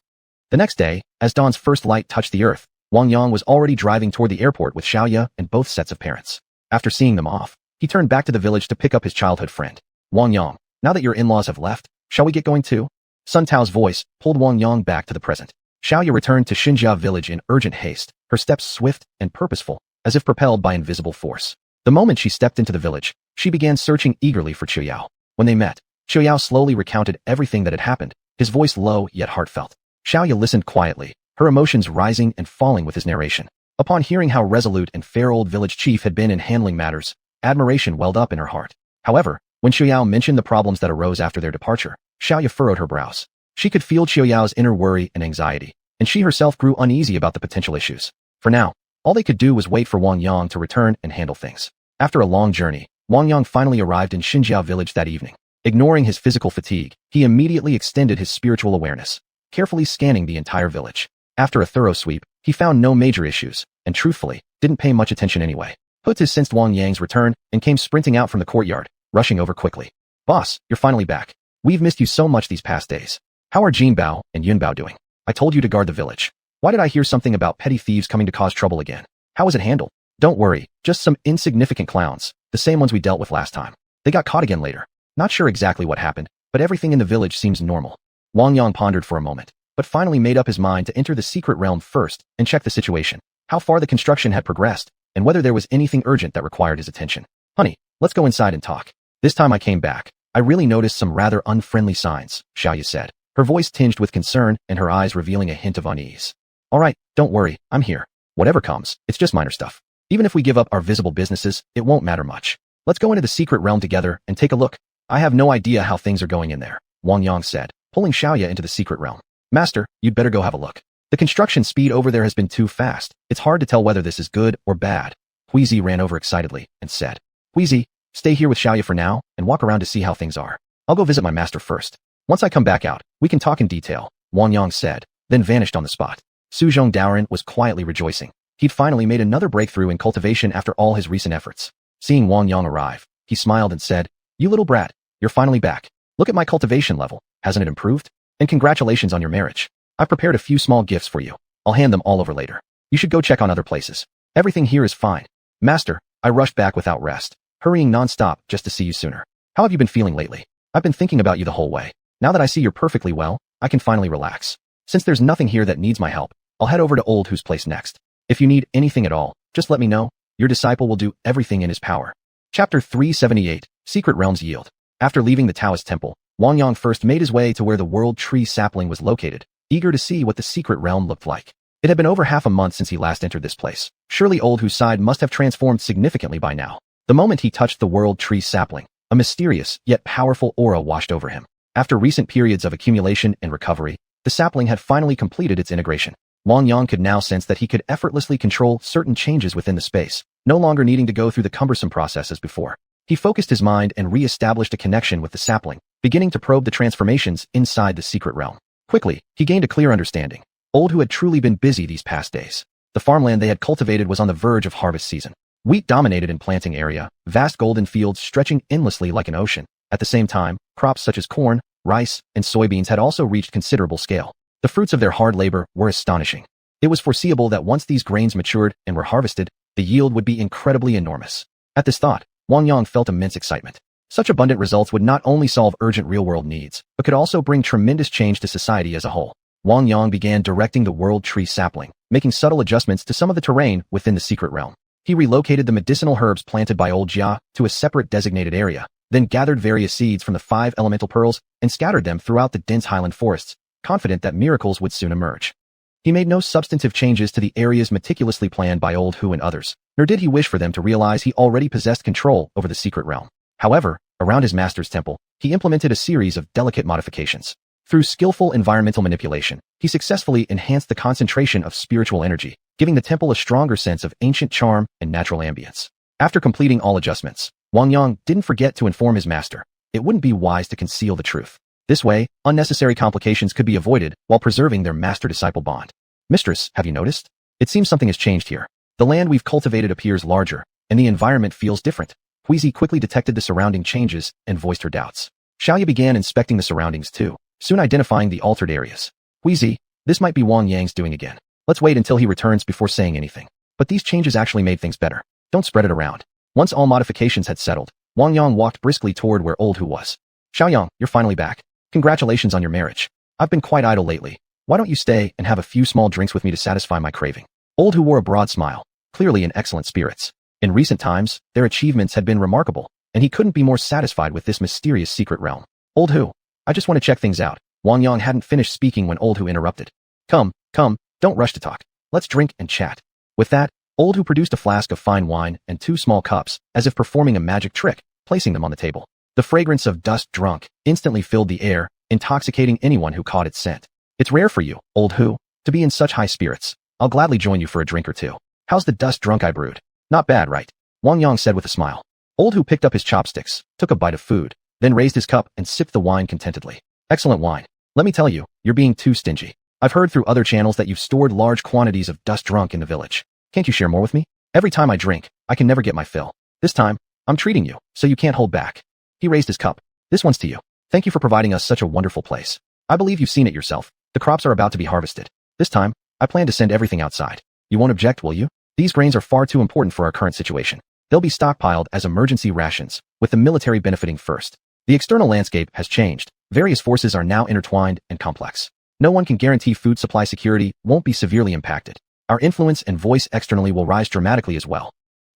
The next day, as dawn's first light touched the earth, Wang Yang was already driving toward the airport with Xiaoya and both sets of parents. After seeing them off, he turned back to the village to pick up his childhood friend. Wang Yang, now that your in-laws have left, shall we get going too? Sun Tao's voice pulled Wang Yang back to the present. Xiaoya returned to Xinjia village in urgent haste, her steps swift and purposeful, as if propelled by invisible force. The moment she stepped into the village, she began searching eagerly for Qiuyao. When they met, Qiuyao slowly recounted everything that had happened, his voice low yet heartfelt. Xiaoya listened quietly, her emotions rising and falling with his narration. Upon hearing how resolute and fair old village chief had been in handling matters, admiration welled up in her heart. However, when Qiuyao mentioned the problems that arose after their departure, Xiaoya furrowed her brows. She could feel Qiuyao's inner worry and anxiety, and she herself grew uneasy about the potential issues. For now, all they could do was wait for Wang Yang to return and handle things. After a long journey, Wang Yang finally arrived in Xinjia village that evening. Ignoring his physical fatigue, he immediately extended his spiritual awareness, carefully scanning the entire village. After a thorough sweep, he found no major issues, and truthfully, didn't pay much attention anyway. Hutu sensed Wang Yang's return and came sprinting out from the courtyard, rushing over quickly. Boss, you're finally back. We've missed you so much these past days. How are Jinbao and Yunbao doing? I told you to guard the village. Why did I hear something about petty thieves coming to cause trouble again? How was it handled? Don't worry, just some insignificant clowns, the same ones we dealt with last time. They got caught again later. Not sure exactly what happened, but everything in the village seems normal. Wang Yang pondered for a moment, but finally made up his mind to enter the secret realm first and check the situation, how far the construction had progressed, and whether there was anything urgent that required his attention. Honey, let's go inside and talk. This time I came back, I really noticed some rather unfriendly signs, Xiaoya said, her voice tinged with concern and her eyes revealing a hint of unease. All right, don't worry, I'm here. Whatever comes, it's just minor stuff. Even if we give up our visible businesses, it won't matter much. Let's go into the secret realm together and take a look. I have no idea how things are going in there, Wang Yang said, pulling Xiaoya into the secret realm. Master, you'd better go have a look. The construction speed over there has been too fast. It's hard to tell whether this is good or bad. Huizi ran over excitedly and said, Huizi, stay here with Xiaoya for now and walk around to see how things are. I'll go visit my master first. Once I come back out, we can talk in detail, Wang Yang said, then vanished on the spot. Su Zhongdaoren was quietly rejoicing. He'd finally made another breakthrough in cultivation after all his recent efforts. Seeing Wang Yang arrive, he smiled and said, You little brat, you're finally back. Look at my cultivation level, hasn't it improved? And congratulations on your marriage. I've prepared a few small gifts for you. I'll hand them all over later. You should go check on other places. Everything here is fine. Master, I rushed back without rest, hurrying non-stop just to see you sooner. How have you been feeling lately? I've been thinking about you the whole way. Now that I see you're perfectly well, I can finally relax. Since there's nothing here that needs my help, I'll head over to Old Hu's place next. If you need anything at all, just let me know. Your disciple will do everything in his power. Chapter 378, Secret Realms Yield. After leaving the Taoist temple, Wang Yang first made his way to where the world tree sapling was located, eager to see what the secret realm looked like. It had been over half a month since he last entered this place. Surely Old Hu's side must have transformed significantly by now. The moment he touched the world tree sapling, a mysterious yet powerful aura washed over him. After recent periods of accumulation and recovery, the sapling had finally completed its integration. Wang Yang could now sense that he could effortlessly control certain changes within the space, no longer needing to go through the cumbersome process as before. He focused his mind and re-established a connection with the sapling, beginning to probe the transformations inside the secret realm. Quickly, he gained a clear understanding. Old Hu had truly been busy these past days. The farmland they had cultivated was on the verge of harvest season. Wheat dominated in planting area, vast golden fields stretching endlessly like an ocean. At the same time, crops such as corn, rice, and soybeans had also reached considerable scale. The fruits of their hard labor were astonishing. It was foreseeable that once these grains matured and were harvested, the yield would be incredibly enormous. At this thought, Wang Yang felt immense excitement. Such abundant results would not only solve urgent real-world needs, but could also bring tremendous change to society as a whole. Wang Yang began directing the world tree sapling, making subtle adjustments to some of the terrain within the secret realm. He relocated the medicinal herbs planted by old Jia to a separate designated area, then gathered various seeds from the 5 elemental pearls and scattered them throughout the dense highland forests, confident that miracles would soon emerge. He made no substantive changes to the areas meticulously planned by old Hu and others, nor did he wish for them to realize he already possessed control over the secret realm. However, around his master's temple, he implemented a series of delicate modifications. Through skillful environmental manipulation, he successfully enhanced the concentration of spiritual energy, giving the temple a stronger sense of ancient charm and natural ambience. After completing all adjustments, Wang Yang didn't forget to inform his master. It wouldn't be wise to conceal the truth. This way, unnecessary complications could be avoided while preserving their master-disciple bond. Mistress, have you noticed? It seems something has changed here. The land we've cultivated appears larger, and the environment feels different. Huizi quickly detected the surrounding changes and voiced her doubts. Xiaoya began inspecting the surroundings too, soon identifying the altered areas. Huizi, this might be Wang Yang's doing again. Let's wait until he returns before saying anything. But these changes actually made things better. Don't spread it around. Once all modifications had settled, Wang Yang walked briskly toward where old Hu was. Xiaoyang, you're finally back. Congratulations on your marriage. I've been quite idle lately. Why don't you stay and have a few small drinks with me to satisfy my craving? Old Hu wore a broad smile, clearly in excellent spirits. In recent times, their achievements had been remarkable, and he couldn't be more satisfied with this mysterious secret realm. Old Hu, I just want to check things out. Wang Yang hadn't finished speaking when old Hu interrupted. Come, don't rush to talk. Let's drink and chat. With that, old Hu produced a flask of fine wine and 2 small cups, as if performing a magic trick, placing them on the table. The fragrance of dust drunk instantly filled the air, intoxicating anyone who caught its scent. It's rare for you, old Hu, to be in such high spirits. I'll gladly join you for a drink or two. How's the dust drunk I brewed? Not bad, right? Wang Yang said with a smile. Old Hu picked up his chopsticks, took a bite of food, then raised his cup and sipped the wine contentedly. Excellent wine. Let me tell you, you're being too stingy. I've heard through other channels that you've stored large quantities of dust drunk in the village. Can't you share more with me? Every time I drink, I can never get my fill. This time, I'm treating you, so you can't hold back. He raised his cup. This one's to you. Thank you for providing us such a wonderful place. I believe you've seen it yourself. The crops are about to be harvested. This time, I plan to send everything outside. You won't object, will you? These grains are far too important for our current situation. They'll be stockpiled as emergency rations, with the military benefiting first. The external landscape has changed. Various forces are now intertwined and complex. No one can guarantee food supply security won't be severely impacted. Our influence and voice externally will rise dramatically as well.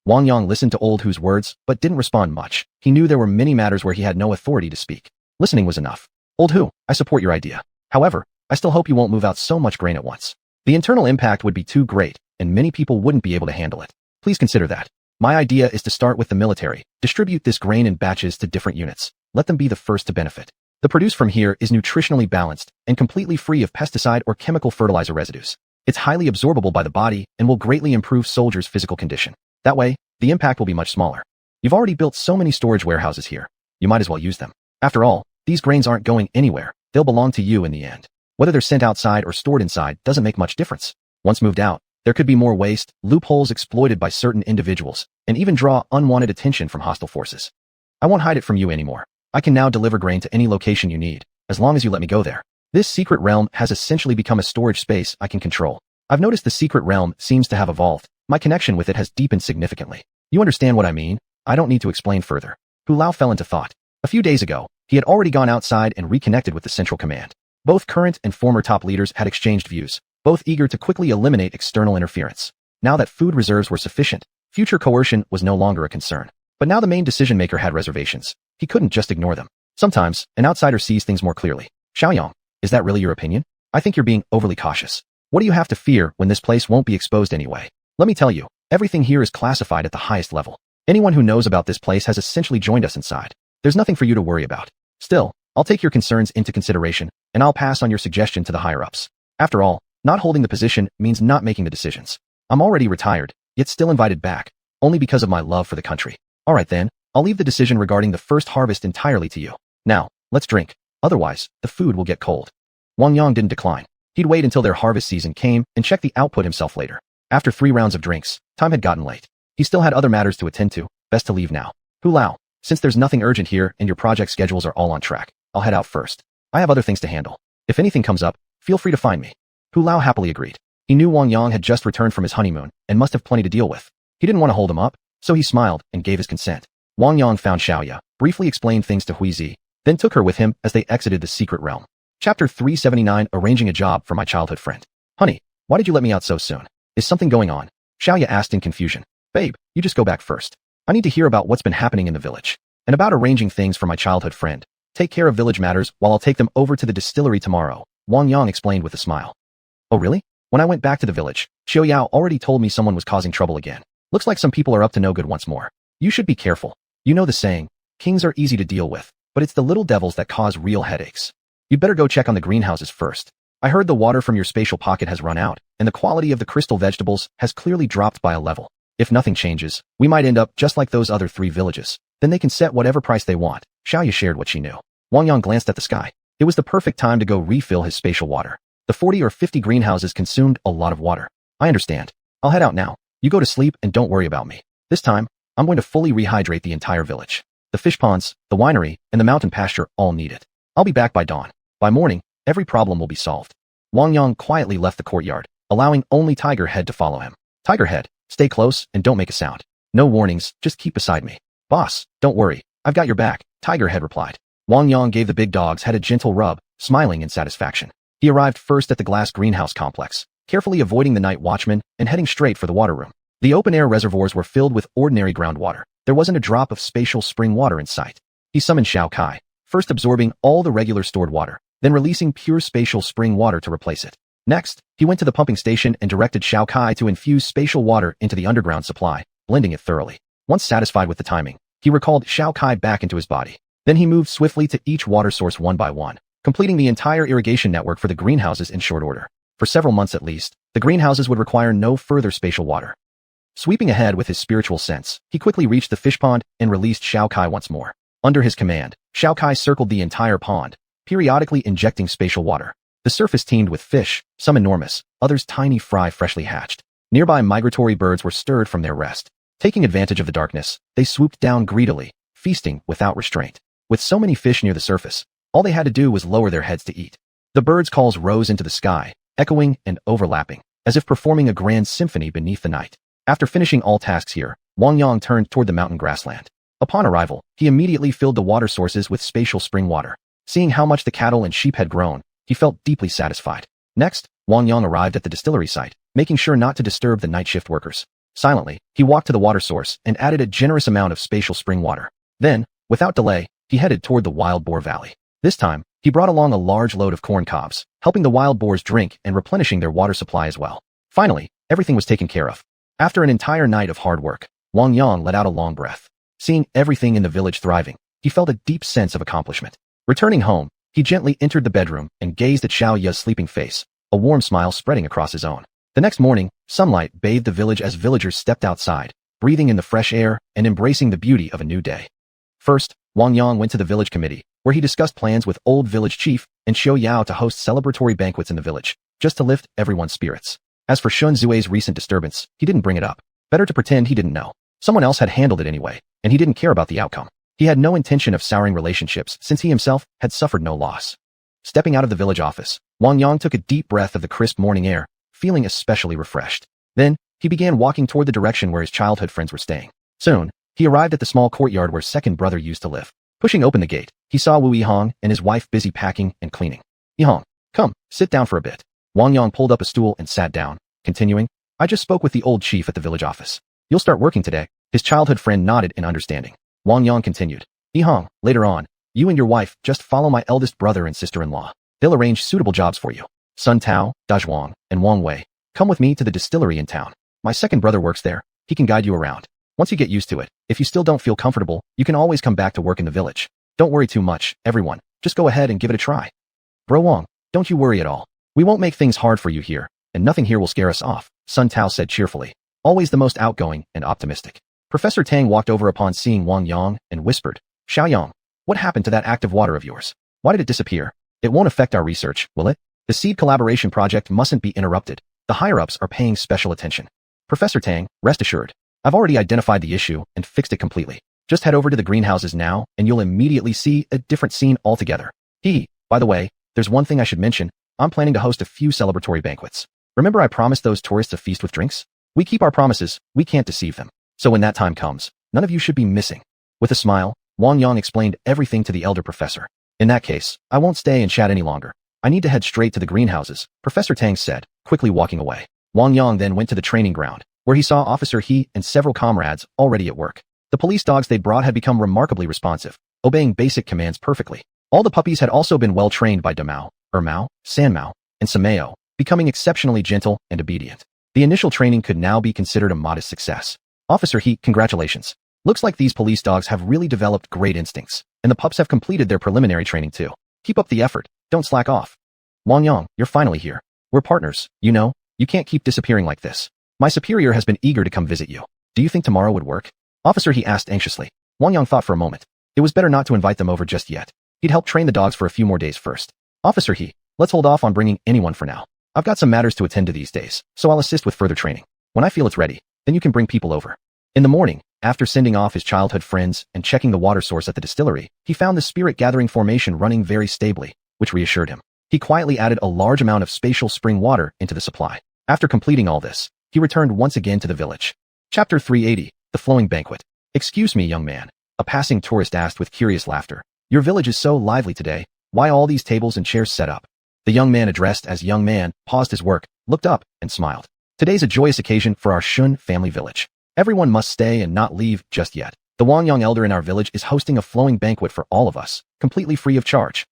Wang Yang listened to old Hu's words, but didn't respond much. He knew there were many matters where he had no authority to speak. Listening was enough. Old Hu, I support your idea. However, I still hope you won't move out so much grain at once. The internal impact would be too great, and many people wouldn't be able to handle it. Please consider that. My idea is to start with the military, distribute this grain in batches to different units. Let them be the first to benefit. The produce from here is nutritionally balanced and completely free of pesticide or chemical fertilizer residues. It's highly absorbable by the body and will greatly improve soldiers' physical condition. That way, the impact will be much smaller. You've already built so many storage warehouses here. You might as well use them. After all, these grains aren't going anywhere. They'll belong to you in the end. Whether they're sent outside or stored inside doesn't make much difference. Once moved out, there could be more waste, loopholes exploited by certain individuals, and even draw unwanted attention from hostile forces. I won't hide it from you anymore. I can now deliver grain to any location you need, as long as you let me go there. This secret realm has essentially become a storage space I can control. I've noticed the secret realm seems to have evolved. My connection with it has deepened significantly. You understand what I mean? I don't need to explain further. Hu Lao fell into thought. A few days ago, he had already gone outside and reconnected with the central command. Both current and former top leaders had exchanged views, both eager to quickly eliminate external interference. Now that food reserves were sufficient, future coercion was no longer a concern. But now the main decision-maker had reservations. He couldn't just ignore them. Sometimes, an outsider sees things more clearly. Xiaoyang, is that really your opinion? I think you're being overly cautious. What do you have to fear when this place won't be exposed anyway? Let me tell you, everything here is classified at the highest level. Anyone who knows about this place has essentially joined us inside. There's nothing for you to worry about. Still, I'll take your concerns into consideration, and I'll pass on your suggestion to the higher-ups. After all, not holding the position means not making the decisions. I'm already retired, yet still invited back, only because of my love for the country. All right then, I'll leave the decision regarding the first harvest entirely to you. Now, let's drink. Otherwise, the food will get cold. Wang Yang didn't decline. He'd wait until their harvest season came and check the output himself later. After 3 rounds of drinks, time had gotten late. He still had other matters to attend to. Best to leave now. Hu Lao, since there's nothing urgent here and your project schedules are all on track, I'll head out first. I have other things to handle. If anything comes up, feel free to find me. Hu Lao happily agreed. He knew Wang Yang had just returned from his honeymoon and must have plenty to deal with. He didn't want to hold him up, so he smiled and gave his consent. Wang Yang found Xiaoya, briefly explained things to Huizi, then took her with him as they exited the secret realm. Chapter 379 Arranging a Job for My Childhood Friend. Honey, why did you let me out so soon? Is something going on? Xiaoya asked in confusion. Babe, you just go back first. I need to hear about what's been happening in the village. And about arranging things for my childhood friend. Take care of village matters while I'll take them over to the distillery tomorrow, Wang Yang explained with a smile. Oh really? When I went back to the village, Xiao Yao already told me someone was causing trouble again. Looks like some people are up to no good once more. You should be careful. You know the saying, kings are easy to deal with, but it's the little devils that cause real headaches. You'd better go check on the greenhouses first. I heard the water from your spatial pocket has run out, and the quality of the crystal vegetables has clearly dropped by a level. If nothing changes, we might end up just like those other 3 villages. Then they can set whatever price they want. Xiaoya shared what she knew. Wang Yang glanced at the sky. It was the perfect time to go refill his spatial water. The 40 or 50 greenhouses consumed a lot of water. I understand. I'll head out now. You go to sleep and don't worry about me. This time, I'm going to fully rehydrate the entire village. The fish ponds, the winery, and the mountain pasture all need it. I'll be back by dawn. By morning, every problem will be solved. Wang Yang quietly left the courtyard, allowing only Tiger Head to follow him. Tiger Head, stay close and don't make a sound. No warnings, just keep beside me. Boss, don't worry. I've got your back, Tiger Head replied. Wang Yang gave the big dog's head a gentle rub, smiling in satisfaction. He arrived first at the glass greenhouse complex, carefully avoiding the night watchman and heading straight for the water room. The open-air reservoirs were filled with ordinary groundwater. There wasn't a drop of spatial spring water in sight. He summoned Xiao Kai, first absorbing all the regular stored water, then releasing pure spatial spring water to replace it. Next, he went to the pumping station and directed Xiao Kai to infuse spatial water into the underground supply, blending it thoroughly. Once satisfied with the timing, he recalled Xiao Kai back into his body. Then he moved swiftly to each water source one by one, completing the entire irrigation network for the greenhouses in short order. For several months at least, the greenhouses would require no further spatial water. Sweeping ahead with his spiritual sense, he quickly reached the fish pond and released Xiao Kai once more. Under his command, Xiao Kai circled the entire pond, periodically injecting spatial water. The surface teemed with fish, some enormous, others tiny fry freshly hatched. Nearby migratory birds were stirred from their rest. Taking advantage of the darkness, they swooped down greedily, feasting without restraint. With so many fish near the surface, all they had to do was lower their heads to eat. The birds' calls rose into the sky, echoing and overlapping, as if performing a grand symphony beneath the night. After finishing all tasks here, Wang Yang turned toward the mountain grassland. Upon arrival, he immediately filled the water sources with spatial spring water. Seeing how much the cattle and sheep had grown, he felt deeply satisfied. Next, Wang Yang arrived at the distillery site, making sure not to disturb the night shift workers. Silently, he walked to the water source and added a generous amount of spatial spring water. Then, without delay, he headed toward the Wild Boar Valley. This time, he brought along a large load of corn cobs, helping the wild boars drink and replenishing their water supply as well. Finally, everything was taken care of. After an entire night of hard work, Wang Yang let out a long breath. Seeing everything in the village thriving, he felt a deep sense of accomplishment. Returning home, he gently entered the bedroom and gazed at Xiao Ya's sleeping face, a warm smile spreading across his own. The next morning, sunlight bathed the village as villagers stepped outside, breathing in the fresh air and embracing the beauty of a new day. First, Wang Yang went to the village committee, where he discussed plans with old village chief and Xiao Yao to host celebratory banquets in the village, just to lift everyone's spirits. As for Shun Zue's recent disturbance, he didn't bring it up. Better to pretend he didn't know. Someone else had handled it anyway, and he didn't care about the outcome. He had no intention of souring relationships since he himself had suffered no loss. Stepping out of the village office, Wang Yang took a deep breath of the crisp morning air, feeling especially refreshed. Then, he began walking toward the direction where his childhood friends were staying. Soon, he arrived at the small courtyard where second brother used to live. Pushing open the gate, he saw Wu Yihong and his wife busy packing and cleaning. Yihong, come, sit down for a bit. Wang Yang pulled up a stool and sat down, continuing, I just spoke with the old chief at the village office. You'll start working today. His childhood friend nodded in understanding. Wang Yang continued, Yihong, later on, you and your wife just follow my eldest brother and sister-in-law. They'll arrange suitable jobs for you. Sun Tao, Dazhuang, and Wang Wei, come with me to the distillery in town. My second brother works there. He can guide you around. Once you get used to it, if you still don't feel comfortable, you can always come back to work in the village. Don't worry too much, everyone. Just go ahead and give it a try. Bro Wang, don't you worry at all. We won't make things hard for you here, and nothing here will scare us off, Sun Tao said cheerfully, always the most outgoing and optimistic. Professor Tang walked over upon seeing Wang Yang and whispered, Xiaoyang, what happened to that active water of yours? Why did it disappear? It won't affect our research, will it? The seed collaboration project mustn't be interrupted. The higher-ups are paying special attention. Professor Tang, rest assured. I've already identified the issue and fixed it completely. Just head over to the greenhouses now and you'll immediately see a different scene altogether. By the way, there's one thing I should mention. I'm planning to host a few celebratory banquets. Remember I promised those tourists a feast with drinks? We keep our promises, we can't deceive them. So when that time comes, none of you should be missing. With a smile, Wang Yang explained everything to the elder professor. In that case, I won't stay and chat any longer. I need to head straight to the greenhouses, Professor Tang said, quickly walking away. Wang Yang then went to the training ground, where he saw Officer He and several comrades already at work. The police dogs they'd brought had become remarkably responsive, obeying basic commands perfectly. All the puppies had also been well trained by Damao, Ermao, Sanmao, and Sameo, becoming exceptionally gentle and obedient. The initial training could now be considered a modest success. Officer He, congratulations. Looks like these police dogs have really developed great instincts, and the pups have completed their preliminary training too. Keep up the effort, don't slack off. Wang Yang, you're finally here. We're partners, you know, you can't keep disappearing like this. My superior has been eager to come visit you. Do you think tomorrow would work? Officer He asked anxiously. Wang Yang thought for a moment. It was better not to invite them over just yet. He'd help train the dogs for a few more days first. Officer He, let's hold off on bringing anyone for now. I've got some matters to attend to these days, so I'll assist with further training. When I feel it's ready, then you can bring people over. In the morning, after sending off his childhood friends and checking the water source at the distillery, he found the spirit-gathering formation running very stably, which reassured him. He quietly added a large amount of spatial spring water into the supply. After completing all this, he returned once again to the village. Chapter 380, The Flowing Banquet. Excuse me, young man, a passing tourist asked with curious laughter. Your village is so lively today. Why all these tables and chairs set up? The young man addressed as young man paused his work, looked up, and smiled. Today's a joyous occasion for our Shun family village. Everyone must stay and not leave just yet. The Wang Yang elder in our village is hosting a flowing banquet for all of us, completely free of charge.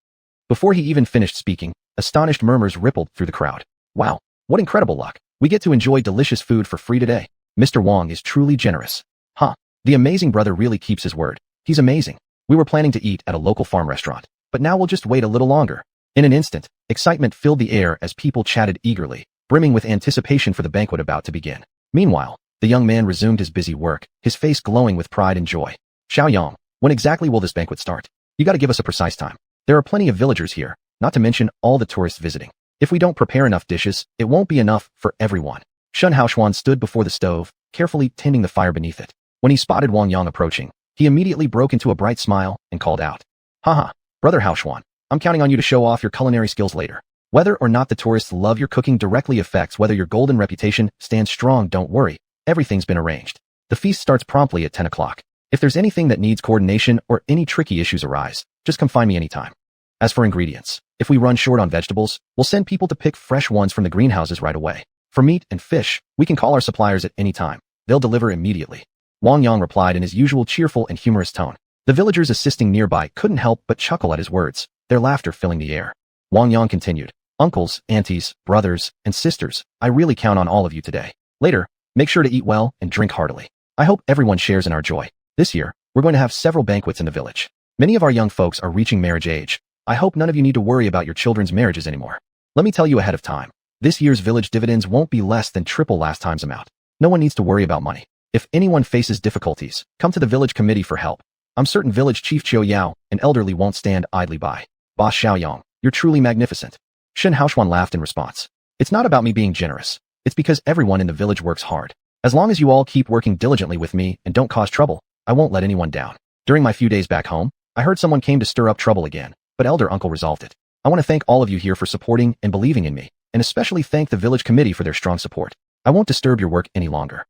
Before he even finished speaking, astonished murmurs rippled through the crowd. Wow, what incredible luck. We get to enjoy delicious food for free today. Mr. Wang is truly generous. Huh, the amazing brother really keeps his word. He's amazing. We were planning to eat at a local farm restaurant, but now we'll just wait a little longer. In an instant, excitement filled the air as people chatted eagerly, brimming with anticipation for the banquet about to begin. Meanwhile, the young man resumed his busy work, his face glowing with pride and joy. Xiaoyang, when exactly will this banquet start? You gotta give us a precise time. There are plenty of villagers here, not to mention all the tourists visiting. If we don't prepare enough dishes, it won't be enough for everyone. Shun Haoshuan stood before the stove, carefully tending the fire beneath it. When he spotted Wang Yang approaching, he immediately broke into a bright smile and called out. Haha, brother Haoshuan, I'm counting on you to show off your culinary skills later. Whether or not the tourists love your cooking directly affects whether your golden reputation stands strong. Don't worry, everything's been arranged. The feast starts promptly at 10 o'clock. If there's anything that needs coordination or any tricky issues arise, just come find me anytime. As for ingredients, if we run short on vegetables, we'll send people to pick fresh ones from the greenhouses right away. For meat and fish, we can call our suppliers at any time. They'll deliver immediately. Wang Yang replied in his usual cheerful and humorous tone. The villagers assisting nearby couldn't help but chuckle at his words, their laughter filling the air. Wang Yang continued, uncles, aunties, brothers, and sisters, I really count on all of you today. Later, make sure to eat well and drink heartily. I hope everyone shares in our joy. This year, we're going to have several banquets in the village. Many of our young folks are reaching marriage age. I hope none of you need to worry about your children's marriages anymore. Let me tell you ahead of time, this year's village dividends won't be less than triple last time's amount. No one needs to worry about money. If anyone faces difficulties, come to the village committee for help. I'm certain village chief Qiu Yao, an elderly, won't stand idly by. Boss Xiaoyang, you're truly magnificent. Shen Haoshuan laughed in response. It's not about me being generous. It's because everyone in the village works hard. As long as you all keep working diligently with me and don't cause trouble, I won't let anyone down. During my few days back home, I heard someone came to stir up trouble again, but elder uncle resolved it. I want to thank all of you here for supporting and believing in me, and especially thank the village committee for their strong support. I won't disturb your work any longer.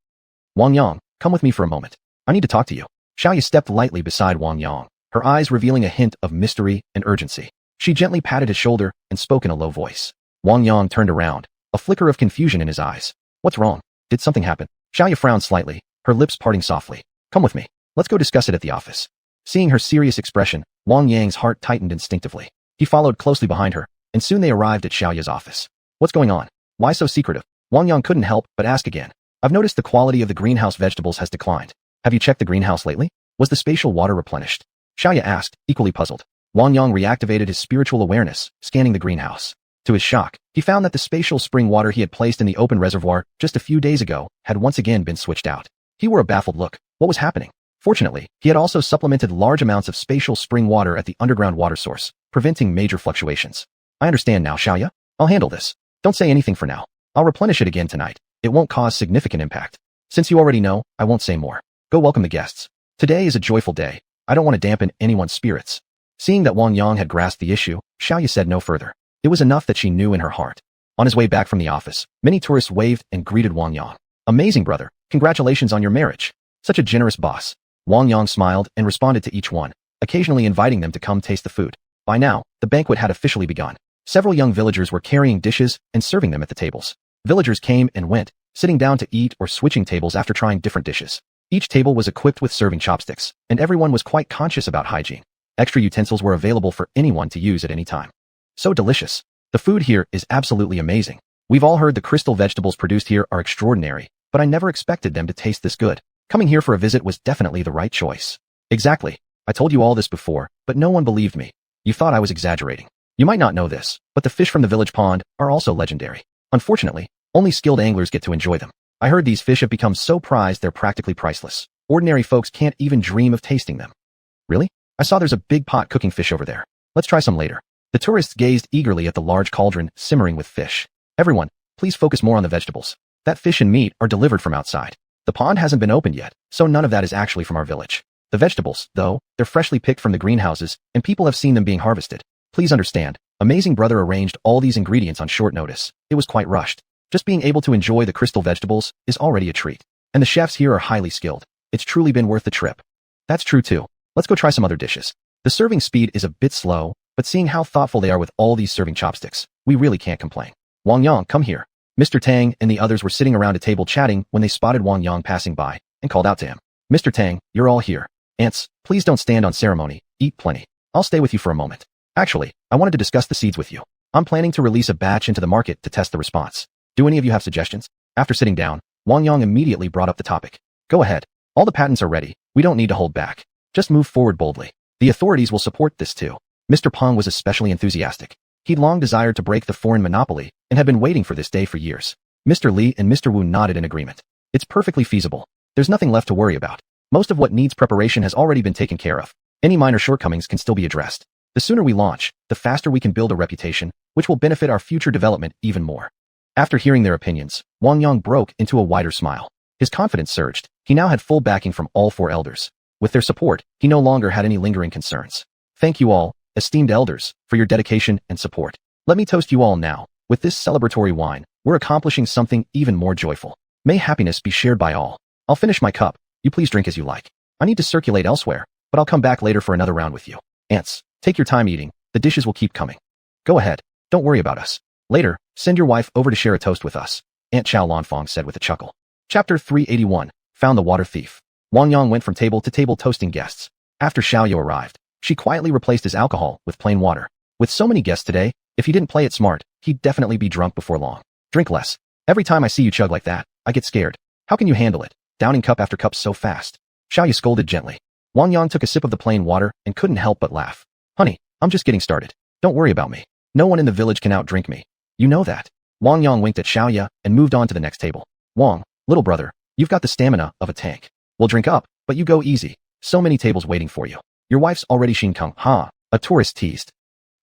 Wang Yang, come with me for a moment. I need to talk to you. Xiaoya stepped lightly beside Wang Yang, her eyes revealing a hint of mystery and urgency. She gently patted his shoulder and spoke in a low voice. Wang Yang turned around, a flicker of confusion in his eyes. What's wrong? Did something happen? Xiaoya frowned slightly, her lips parting softly. Come with me. Let's go discuss it at the office. Seeing her serious expression, Wang Yang's heart tightened instinctively. He followed closely behind her, and soon they arrived at Xiaoya's office. What's going on? Why so secretive? Wang Yang couldn't help but ask again. I've noticed the quality of the greenhouse vegetables has declined. Have you checked the greenhouse lately? Was the spatial water replenished? Xiaoya asked, equally puzzled. Wang Yang reactivated his spiritual awareness, scanning the greenhouse. To his shock, he found that the spatial spring water he had placed in the open reservoir just a few days ago had once again been switched out. He wore a baffled look. What was happening? Fortunately, he had also supplemented large amounts of spatial spring water at the underground water source, preventing major fluctuations. I understand now, Xiaoya. I'll handle this. Don't say anything for now. I'll replenish it again tonight. It won't cause significant impact. Since you already know, I won't say more. Go welcome the guests. Today is a joyful day. I don't want to dampen anyone's spirits. Seeing that Wang Yang had grasped the issue, Xiaoya said no further. It was enough that she knew in her heart. On his way back from the office, many tourists waved and greeted Wang Yang. Amazing, brother. Congratulations on your marriage. Such a generous boss. Wang Yang smiled and responded to each one, occasionally inviting them to come taste the food. By now, the banquet had officially begun. Several young villagers were carrying dishes and serving them at the tables. Villagers came and went, sitting down to eat or switching tables after trying different dishes. Each table was equipped with serving chopsticks, and everyone was quite conscious about hygiene. Extra utensils were available for anyone to use at any time. So delicious. The food here is absolutely amazing. We've all heard the crystal vegetables produced here are extraordinary, but I never expected them to taste this good. Coming here for a visit was definitely the right choice. Exactly. I told you all this before, but no one believed me. You thought I was exaggerating. You might not know this, but the fish from the village pond are also legendary. Unfortunately, only skilled anglers get to enjoy them. I heard these fish have become so prized they're practically priceless. Ordinary folks can't even dream of tasting them. Really? I saw there's a big pot cooking fish over there. Let's try some later. The tourists gazed eagerly at the large cauldron simmering with fish. Everyone, please focus more on the vegetables. That fish and meat are delivered from outside. The pond hasn't been opened yet, so none of that is actually from our village. The vegetables, though, they're freshly picked from the greenhouses, and people have seen them being harvested. Please understand, Amazing Brother arranged all these ingredients on short notice. It was quite rushed. Just being able to enjoy the crystal vegetables is already a treat. And the chefs here are highly skilled. It's truly been worth the trip. That's true too. Let's go try some other dishes. The serving speed is a bit slow, but seeing how thoughtful they are with all these serving chopsticks, we really can't complain. Wang Yang, come here. Mr. Tang and the others were sitting around a table chatting when they spotted Wang Yang passing by and called out to him. Mr. Tang, you're all here. Ants, please don't stand on ceremony. Eat plenty. I'll stay with you for a moment. Actually, I wanted to discuss the seeds with you. I'm planning to release a batch into the market to test the response. Do any of you have suggestions? After sitting down, Wang Yang immediately brought up the topic. Go ahead. All the patents are ready. We don't need to hold back. Just move forward boldly. The authorities will support this too. Mr. Peng was especially enthusiastic. He'd long desired to break the foreign monopoly and had been waiting for this day for years. Mr. Li and Mr. Wu nodded in agreement. It's perfectly feasible. There's nothing left to worry about. Most of what needs preparation has already been taken care of. Any minor shortcomings can still be addressed. The sooner we launch, the faster we can build a reputation, which will benefit our future development even more. After hearing their opinions, Wang Yang broke into a wider smile. His confidence surged. He now had full backing from all four elders. With their support, he no longer had any lingering concerns. Thank you all, esteemed elders, for your dedication and support. Let me toast you all now. With this celebratory wine, we're accomplishing something even more joyful. May happiness be shared by all. I'll finish my cup. You please drink as you like. I need to circulate elsewhere, but I'll come back later for another round with you. Ants, take your time eating. The dishes will keep coming. Go ahead. Don't worry about us. Later, send your wife over to share a toast with us, Aunt Chow Lanfong said with a chuckle. Chapter 381, Found the Water Thief. Wang Yang went from table to table toasting guests. After Xiaoyu arrived, she quietly replaced his alcohol with plain water. With so many guests today, if he didn't play it smart, he'd definitely be drunk before long. Drink less. Every time I see you chug like that, I get scared. How can you handle it? Downing cup after cup so fast. Xiaoyu scolded gently. Wang Yang took a sip of the plain water and couldn't help but laugh. Honey, I'm just getting started. Don't worry about me. No one in the village can outdrink me. You know that. Wang Yang winked at Xiaoyu and moved on to the next table. Wang, little brother, you've got the stamina of a tank. We'll drink up, but you go easy. So many tables waiting for you. Your wife's already Kung, ha, a tourist teased.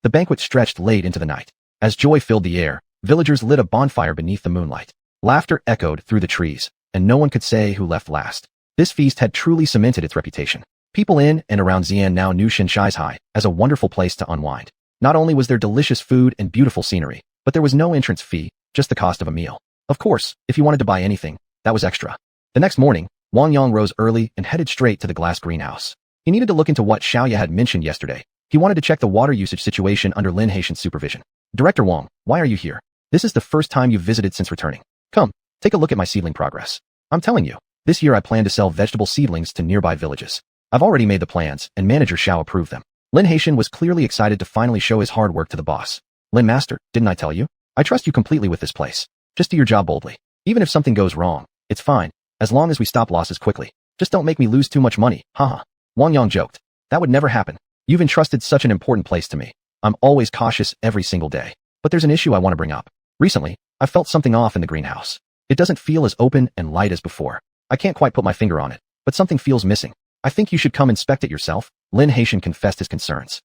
The banquet stretched late into the night. As joy filled the air, villagers lit a bonfire beneath the moonlight. Laughter echoed through the trees, and no one could say who left last. This feast had truly cemented its reputation. People in and around Xian now knew Shanxai as a wonderful place to unwind. Not only was there delicious food and beautiful scenery, but there was no entrance fee, just the cost of a meal. Of course, if you wanted to buy anything, that was extra. The next morning, Wang Yang rose early and headed straight to the glass greenhouse. He needed to look into what Xiaoyu had mentioned yesterday. He wanted to check the water usage situation under Lin Haitian's supervision. Director Wang, why are you here? This is the first time you've visited since returning. Come, take a look at my seedling progress. I'm telling you, this year I plan to sell vegetable seedlings to nearby villages. I've already made the plans, and Manager Xiao approved them. Lin Haitian was clearly excited to finally show his hard work to the boss. Lin Master, didn't I tell you? I trust you completely with this place. Just do your job boldly. Even if something goes wrong, it's fine, as long as we stop losses quickly. Just don't make me lose too much money, haha. Wang Yang joked. That would never happen. You've entrusted such an important place to me. I'm always cautious every single day. But there's an issue I want to bring up. Recently, I felt something off in the greenhouse. It doesn't feel as open and light as before. I can't quite put my finger on it, but something feels missing. I think you should come inspect it yourself, Lin Haitian confessed his concerns.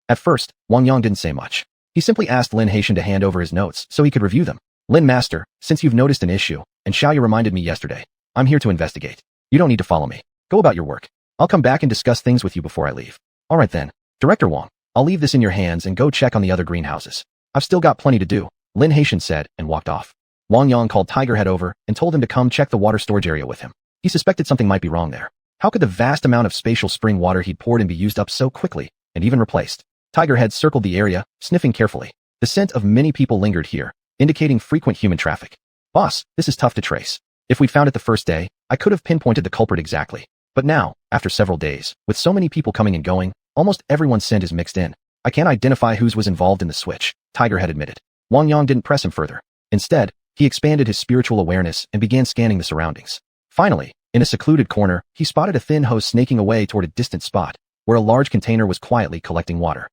At first, Wang Yang didn't say much. He simply asked Lin Haitian to hand over his notes so he could review them. Lin Master, since you've noticed an issue, and Xiaoyu reminded me yesterday, I'm here to investigate. You don't need to follow me. Go about your work. I'll come back and discuss things with you before I leave. Alright then. Director Wang, I'll leave this in your hands and go check on the other greenhouses. I've still got plenty to do, Lin Haitian said and walked off. Wang Yang called Tigerhead over and told him to come check the water storage area with him. He suspected something might be wrong there. How could the vast amount of spatial spring water he'd poured in be used up so quickly, and even replaced? Tigerhead circled the area, sniffing carefully. The scent of many people lingered here, indicating frequent human traffic. Boss, this is tough to trace. If we'd found it the first day, I could have pinpointed the culprit exactly. But now, after several days, with so many people coming and going, almost everyone's scent is mixed in. I can't identify who was involved in the switch, Tiger had admitted. Wang Yang didn't press him further. Instead, he expanded his spiritual awareness and began scanning the surroundings. Finally, in a secluded corner, he spotted a thin hose snaking away toward a distant spot, where a large container was quietly collecting water.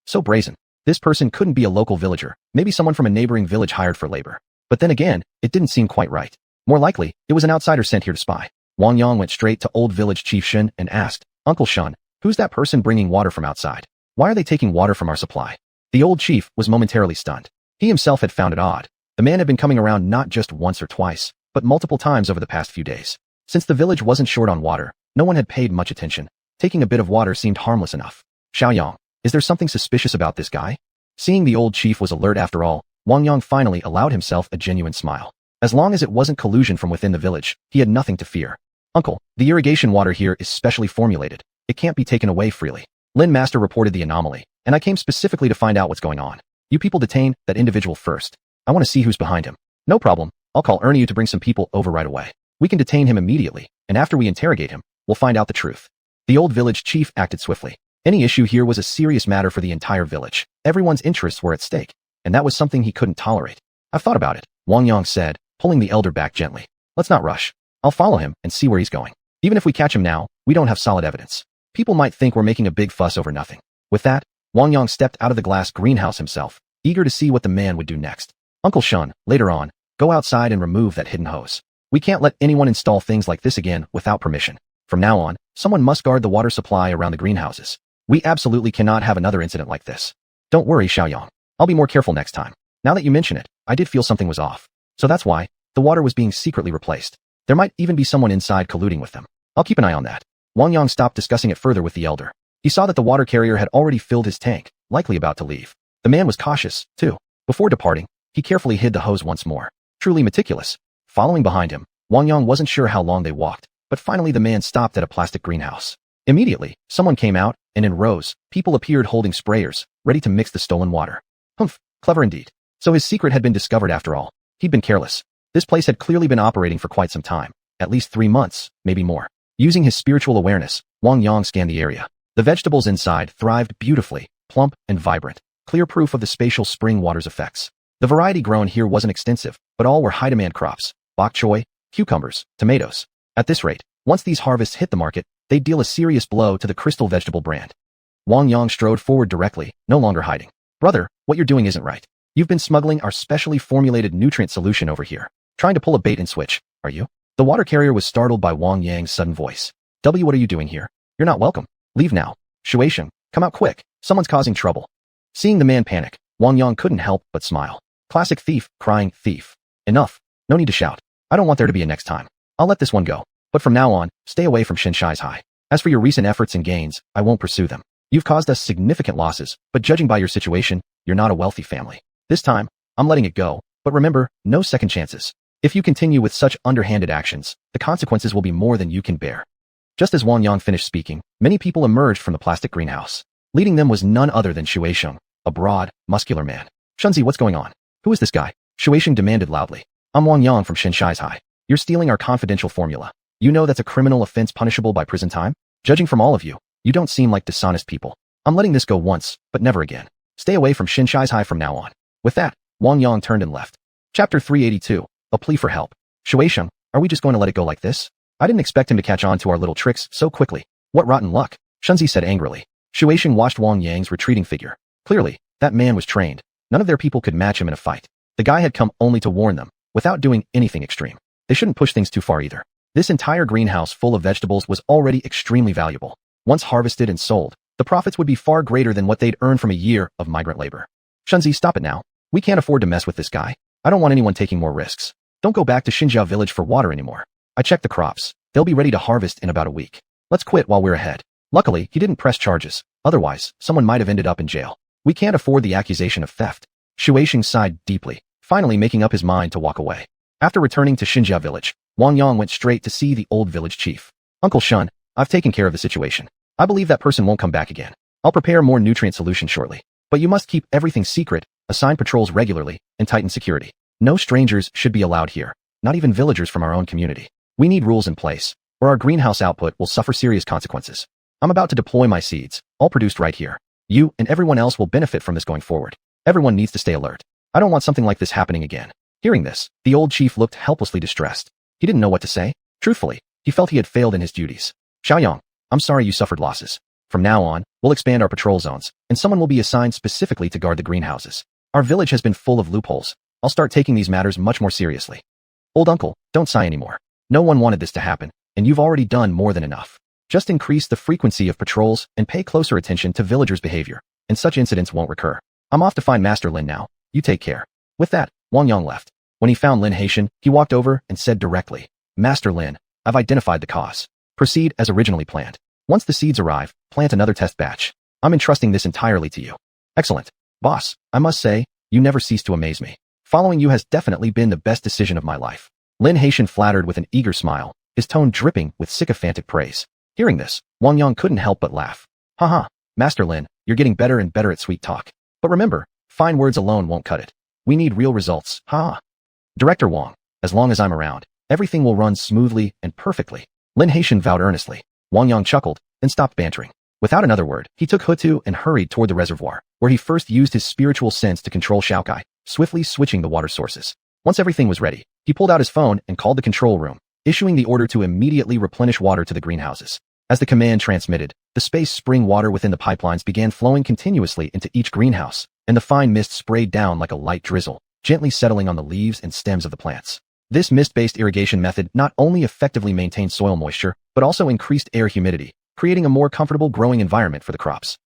So brazen. This person couldn't be a local villager, maybe someone from a neighboring village hired for labor. But then again, it didn't seem quite right. More likely, it was an outsider sent here to spy. Wang Yang went straight to old village chief Shen and asked, Uncle Shen, who's that person bringing water from outside? Why are they taking water from our supply? The old chief was momentarily stunned. He himself had found it odd. The man had been coming around not just once or twice, but multiple times over the past few days. Since the village wasn't short on water, no one had paid much attention. Taking a bit of water seemed harmless enough. Xiuxian, is there something suspicious about this guy? Seeing the old chief was alert after all, Wang Yang finally allowed himself a genuine smile. As long as it wasn't collusion from within the village, he had nothing to fear. Uncle, the irrigation water here is specially formulated. It can't be taken away freely. Lin Master reported the anomaly, and I came specifically to find out what's going on. You people detain that individual first. I want to see who's behind him. No problem. I'll call Ernie to bring some people over right away. We can detain him immediately, and after we interrogate him, we'll find out the truth. The old village chief acted swiftly. Any issue here was a serious matter for the entire village. Everyone's interests were at stake, and that was something he couldn't tolerate. I've thought about it, Wang Yang said, pulling the elder back gently. Let's not rush. I'll follow him and see where he's going. Even if we catch him now, we don't have solid evidence. People might think we're making a big fuss over nothing. With that, Wang Yang stepped out of the glass greenhouse himself, eager to see what the man would do next. Uncle Shen, later on, go outside and remove that hidden hose. We can't let anyone install things like this again without permission. From now on, someone must guard the water supply around the greenhouses. We absolutely cannot have another incident like this. Don't worry, Xiuxian. I'll be more careful next time. Now that you mention it, I did feel something was off. So that's why the water was being secretly replaced. There might even be someone inside colluding with them. I'll keep an eye on that. Wang Yang stopped discussing it further with the elder. He saw that the water carrier had already filled his tank, likely about to leave. The man was cautious, too. Before departing, he carefully hid the hose once more. Truly meticulous. Following behind him, Wang Yang wasn't sure how long they walked, but finally the man stopped at a plastic greenhouse. Immediately, someone came out, and in rows, people appeared holding sprayers, ready to mix the stolen water. Humph, clever indeed. So his secret had been discovered after all. He'd been careless. This place had clearly been operating for quite some time, at least 3 months, maybe more. Using his spiritual awareness, Wang Yang scanned the area. The vegetables inside thrived beautifully, plump and vibrant, clear proof of the spatial spring water's effects. The variety grown here wasn't extensive, but all were high-demand crops: bok choy, cucumbers, tomatoes. At this rate, once these harvests hit the market, they'd deal a serious blow to the Crystal Vegetable brand. Wang Yang strode forward directly, no longer hiding. Brother, what you're doing isn't right. You've been smuggling our specially formulated nutrient solution over here. Trying to pull a bait and switch, are you? The water carrier was startled by Wang Yang's sudden voice. What are you doing here? You're not welcome. Leave now. Xiuxian, come out quick. Someone's causing trouble. Seeing the man panic, Wang Yang couldn't help but smile. Classic thief, crying thief. Enough. No need to shout. I don't want there to be a next time. I'll let this one go. But from now on, stay away from Shenshai's high. As for your recent efforts and gains, I won't pursue them. You've caused us significant losses, but judging by your situation, you're not a wealthy family. This time, I'm letting it go, but remember, no second chances. If you continue with such underhanded actions, the consequences will be more than you can bear. Just as Wang Yang finished speaking, many people emerged from the plastic greenhouse. Leading them was none other than Xiuxian, a broad, muscular man. Shunzi, what's going on? Who is this guy? Xiuxian demanded loudly. I'm Wang Yang from Shenshai's High. You're stealing our confidential formula. You know that's a criminal offense punishable by prison time? Judging from all of you, you don't seem like dishonest people. I'm letting this go once, but never again. Stay away from Shenshai's High from now on. With that, Wang Yang turned and left. Chapter 382, A Plea for Help. Xiuxian, are we just going to let it go like this? I didn't expect him to catch on to our little tricks so quickly. What rotten luck, Shunzi said angrily. Xiuxian watched Wang Yang's retreating figure. Clearly, that man was trained. None of their people could match him in a fight. The guy had come only to warn them, without doing anything extreme. They shouldn't push things too far either. This entire greenhouse full of vegetables was already extremely valuable. Once harvested and sold, the profits would be far greater than what they'd earned from a year of migrant labor. Shunzi, stop it now. We can't afford to mess with this guy. I don't want anyone taking more risks. Don't go back to Xinjia village for water anymore. I checked the crops. They'll be ready to harvest in about a week. Let's quit while we're ahead. Luckily, he didn't press charges. Otherwise, someone might have ended up in jail. We can't afford the accusation of theft. Xiuxian sighed deeply, finally making up his mind to walk away. After returning to Xinjia village, Wang Yang went straight to see the old village chief. Uncle Shen, I've taken care of the situation. I believe that person won't come back again. I'll prepare more nutrient solution shortly. But you must keep everything secret, Assign patrols regularly, and tighten security. No strangers should be allowed here, not even villagers from our own community. We need rules in place, or our greenhouse output will suffer serious consequences. I'm about to deploy my seeds, all produced right here. You and everyone else will benefit from this going forward. Everyone needs to stay alert. I don't want something like this happening again. Hearing this, the old chief looked helplessly distressed. He didn't know what to say. Truthfully, he felt he had failed in his duties. Xiuxian, I'm sorry you suffered losses. From now on, we'll expand our patrol zones, and someone will be assigned specifically to guard the greenhouses. Our village has been full of loopholes. I'll start taking these matters much more seriously. Old uncle, don't sigh anymore. No one wanted this to happen, and you've already done more than enough. Just increase the frequency of patrols and pay closer attention to villagers' behavior, and such incidents won't recur. I'm off to find Master Lin now. You take care. With that, Wang Yang left. When he found Lin Xiuxian, he walked over and said directly, Master Lin, I've identified the cause. Proceed as originally planned. Once the seeds arrive, plant another test batch. I'm entrusting this entirely to you. Excellent. Boss, I must say, you never cease to amaze me. Following you has definitely been the best decision of my life. Lin Xiuxian flattered with an eager smile, his tone dripping with sycophantic praise. Hearing this, Wang Yang couldn't help but laugh. Haha, Master Lin, you're getting better and better at sweet talk. But remember, fine words alone won't cut it. We need real results, ha. Director Wang, as long as I'm around, everything will run smoothly and perfectly. Lin Xiuxian vowed earnestly. Wang Yang chuckled, then stopped bantering. Without another word, he took Hutu and hurried toward the reservoir, where he first used his spiritual sense to control Xiaokai, swiftly switching the water sources. Once everything was ready, he pulled out his phone and called the control room, issuing the order to immediately replenish water to the greenhouses. As the command transmitted, the space spring water within the pipelines began flowing continuously into each greenhouse, and the fine mist sprayed down like a light drizzle, gently settling on the leaves and stems of the plants. This mist-based irrigation method not only effectively maintained soil moisture, but also increased air humidity, creating a more comfortable growing environment for the crops.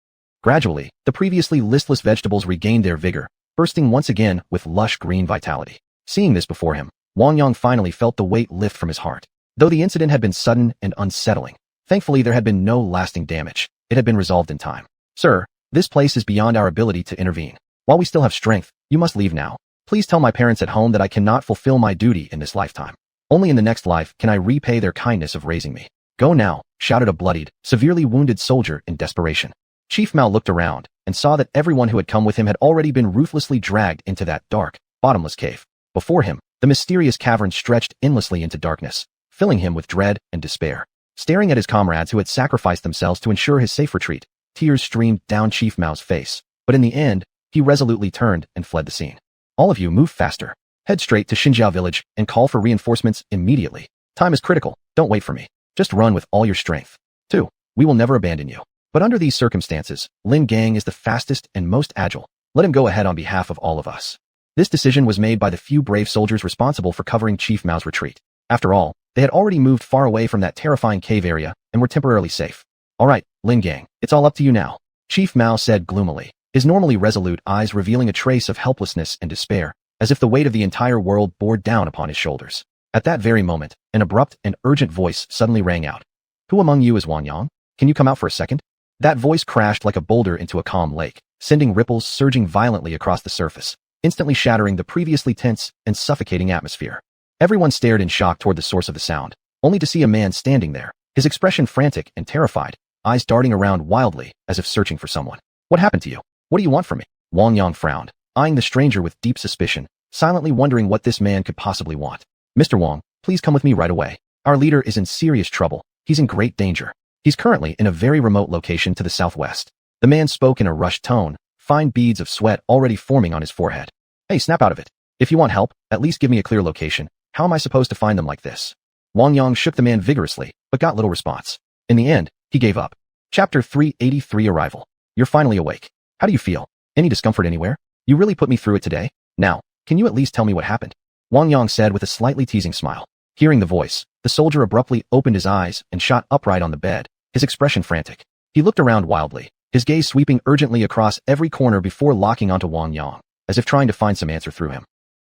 Gradually, the previously listless vegetables regained their vigor, bursting once again with lush green vitality. Seeing this before him, Wang Yang finally felt the weight lift from his heart. Though the incident had been sudden and unsettling, thankfully there had been no lasting damage. It had been resolved in time. Sir, this place is beyond our ability to intervene. While we still have strength, you must leave now. Please tell my parents at home that I cannot fulfill my duty in this lifetime. Only in the next life can I repay their kindness of raising me. Go now, shouted a bloodied, severely wounded soldier in desperation. Chief Mao looked around and saw that everyone who had come with him had already been ruthlessly dragged into that dark, bottomless cave. Before him, the mysterious cavern stretched endlessly into darkness, filling him with dread and despair. Staring at his comrades who had sacrificed themselves to ensure his safe retreat, tears streamed down Chief Mao's face, but in the end, he resolutely turned and fled the scene. All of you move faster. Head straight to Xinjiao village and call for reinforcements immediately. Time is critical. Don't wait for me. Just run with all your strength. 2. We will never abandon you. But under these circumstances, Lin Gang is the fastest and most agile. Let him go ahead on behalf of all of us. This decision was made by the few brave soldiers responsible for covering Chief Mao's retreat. After all, they had already moved far away from that terrifying cave area and were temporarily safe. All right, Lin Gang, it's all up to you now. Chief Mao said gloomily, his normally resolute eyes revealing a trace of helplessness and despair, as if the weight of the entire world bore down upon his shoulders. At that very moment, an abrupt and urgent voice suddenly rang out. Who among you is Wang Yang? Can you come out for a second? That voice crashed like a boulder into a calm lake, sending ripples surging violently across the surface, instantly shattering the previously tense and suffocating atmosphere. Everyone stared in shock toward the source of the sound, only to see a man standing there, his expression frantic and terrified, eyes darting around wildly as if searching for someone. What happened to you? What do you want from me? Wang Yang frowned, eyeing the stranger with deep suspicion, silently wondering what this man could possibly want. Mr. Wang, please come with me right away. Our leader is in serious trouble. He's in great danger. He's currently in a very remote location to the southwest. The man spoke in a rushed tone, fine beads of sweat already forming on his forehead. Hey, snap out of it. If you want help, at least give me a clear location. How am I supposed to find them like this? Wang Yang shook the man vigorously, but got little response. In the end, he gave up. Chapter 383 Arrival. You're finally awake. How do you feel? Any discomfort anywhere? You really put me through it today. Now, can you at least tell me what happened? Wang Yang said with a slightly teasing smile. Hearing the voice, the soldier abruptly opened his eyes and shot upright on the bed, his expression frantic. He looked around wildly, his gaze sweeping urgently across every corner before locking onto Wang Yang, as if trying to find some answer through him.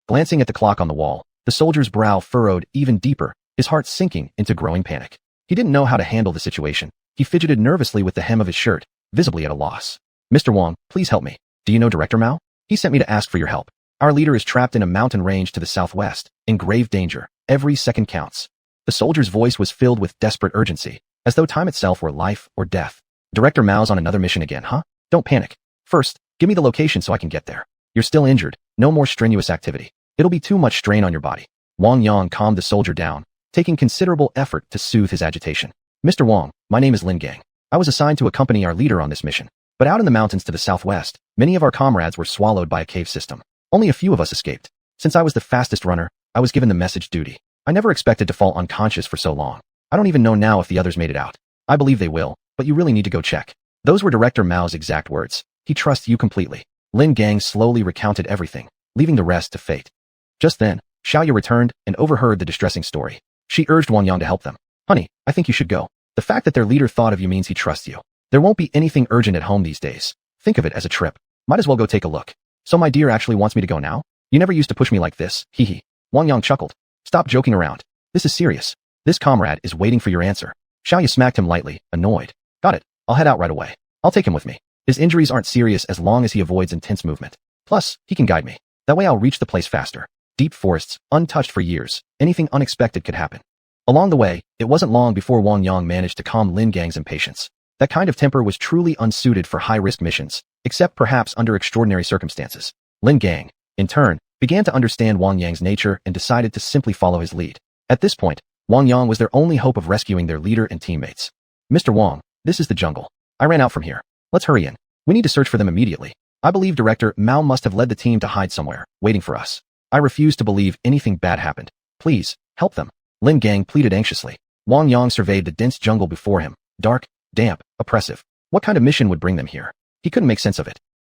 Glancing at the clock on the wall, the soldier's brow furrowed even deeper, his heart sinking into growing panic. He didn't know how to handle the situation. He fidgeted nervously with the hem of his shirt, visibly at a loss. Mr. Wang, please help me. Do you know Director Mao? He sent me to ask for your help. Our leader is trapped in a mountain range to the southwest, in grave danger. Every second counts. The soldier's voice was filled with desperate urgency, as though time itself were life or death. Director Mao's on another mission again, huh? Don't panic. First, give me the location so I can get there. You're still injured. No more strenuous activity. It'll be too much strain on your body. Wang Yang calmed the soldier down, taking considerable effort to soothe his agitation. Mr. Wang, my name is Lin Gang. I was assigned to accompany our leader on this mission. But out in the mountains to the southwest, many of our comrades were swallowed by a cave system. Only a few of us escaped. Since I was the fastest runner, I was given the message duty. I never expected to fall unconscious for so long. I don't even know now if the others made it out. I believe they will, but you really need to go check. Those were Director Mao's exact words. He trusts you completely. Lin Gang slowly recounted everything, leaving the rest to fate. Just then, Xiaoya returned and overheard the distressing story. She urged Wang Yang to help them. Honey, I think you should go. The fact that their leader thought of you means he trusts you. There won't be anything urgent at home these days. Think of it as a trip. Might as well go take a look. So my dear actually wants me to go now? You never used to push me like this, hee hee. Wang Yang chuckled. Stop joking around. This is serious. This comrade is waiting for your answer. Xiaoya smacked him lightly, annoyed. Got it. I'll head out right away. I'll take him with me. His injuries aren't serious as long as he avoids intense movement. Plus, he can guide me. That way I'll reach the place faster. Deep forests, untouched for years. Anything unexpected could happen. Along the way, it wasn't long before Wang Yang managed to calm Lin Gang's impatience. That kind of temper was truly unsuited for high-risk missions, except perhaps under extraordinary circumstances. Lin Gang, in turn, began to understand Wang Yang's nature and decided to simply follow his lead. At this point, Wang Yang was their only hope of rescuing their leader and teammates. Mr. Wang, this is the jungle. I ran out from here. Let's hurry in. We need to search for them immediately. I believe Director Mao must have led the team to hide somewhere, waiting for us. I refuse to believe anything bad happened. Please, help them. Lin Gang pleaded anxiously. Wang Yang surveyed the dense jungle before him, dark, damp, oppressive. What kind of mission would bring them here? He couldn't make sense of it.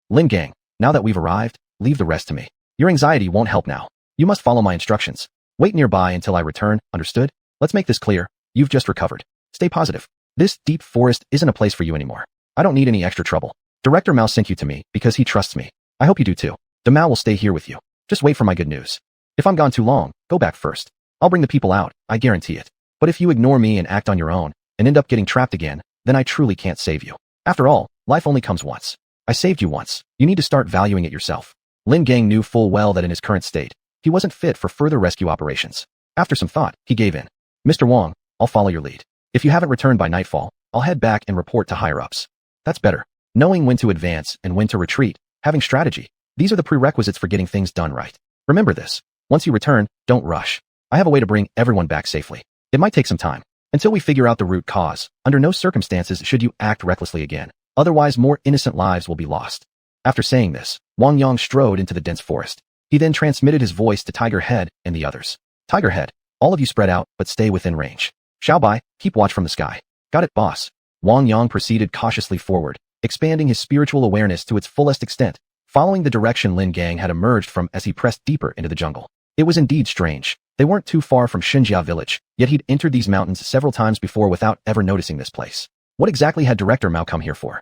Lin Gang, now that we've arrived, leave the rest to me. Your anxiety won't help now. You must follow my instructions. Wait nearby until I return, understood? Let's make this clear. You've just recovered. Stay positive. This deep forest isn't a place for you anymore. I don't need any extra trouble. Director Mao sent you to me because he trusts me. I hope you do too. The Mao will stay here with you. Just wait for my good news. If I'm gone too long, go back first. I'll bring the people out, I guarantee it. But if you ignore me and act on your own, and end up getting trapped again, then I truly can't save you. After all, life only comes once. I saved you once. You need to start valuing it yourself. Lin Gang knew full well that in his current state, he wasn't fit for further rescue operations. After some thought, he gave in. Mr. Wang, I'll follow your lead. If you haven't returned by nightfall, I'll head back and report to higher-ups. That's better. Knowing when to advance and when to retreat, having strategy, these are the prerequisites for getting things done right. Remember this. Once you return, don't rush. I have a way to bring everyone back safely. It might take some time. Until we figure out the root cause, under no circumstances should you act recklessly again. Otherwise, more innocent lives will be lost. After saying this, Wang Yang strode into the dense forest. He then transmitted his voice to Tiger Head and the others. Tiger Head, all of you spread out, but stay within range. Xiaobai, keep watch from the sky. Got it, boss. Wang Yang proceeded cautiously forward, expanding his spiritual awareness to its fullest extent, following the direction Lin Gang had emerged from as he pressed deeper into the jungle. It was indeed strange. They weren't too far from Xinjia village, yet he'd entered these mountains several times before without ever noticing this place. What exactly had Director Mao come here for?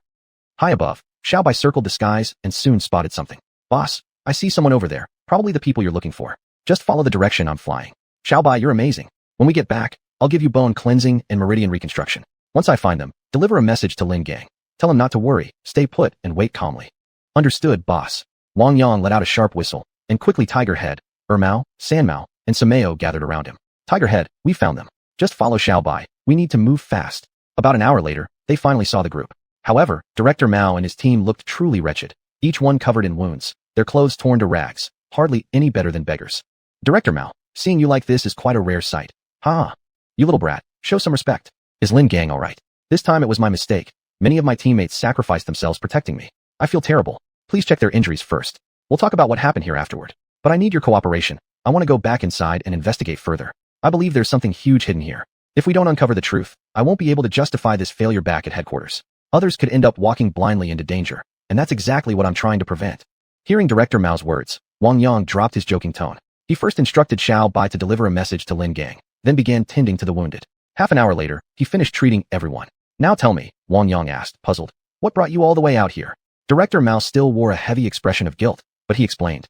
High above, Xiaobai circled the skies and soon spotted something. Boss, I see someone over there, probably the people you're looking for. Just follow the direction I'm flying. Xiaobai, you're amazing. When we get back, I'll give you bone cleansing and meridian reconstruction. Once I find them, deliver a message to Lin Gang. Tell him not to worry, stay put, and wait calmly. Understood, boss. Wang Yang let out a sharp whistle, and quickly Tiger Head, Mao, San Mao, and Sameo gathered around him. Tiger Head, we found them. Just follow Xiaobai. We need to move fast. About an hour later, they finally saw the group. However, Director Mao and his team looked truly wretched, each one covered in wounds, their clothes torn to rags, hardly any better than beggars. Director Mao, seeing you like this is quite a rare sight. Ha! You little brat, show some respect. Is Lin Gang all right? This time it was my mistake. Many of my teammates sacrificed themselves protecting me. I feel terrible. Please check their injuries first. We'll talk about what happened here afterward. But I need your cooperation. I want to go back inside and investigate further. I believe there's something huge hidden here. If we don't uncover the truth, I won't be able to justify this failure back at headquarters. Others could end up walking blindly into danger, and that's exactly what I'm trying to prevent. Hearing Director Mao's words, Wang Yang dropped his joking tone. He first instructed Xiao Bai to deliver a message to Lin Gang, then began tending to the wounded. Half an hour later, he finished treating everyone. Now tell me, Wang Yang asked, puzzled, what brought you all the way out here? Director Mao still wore a heavy expression of guilt, but he explained.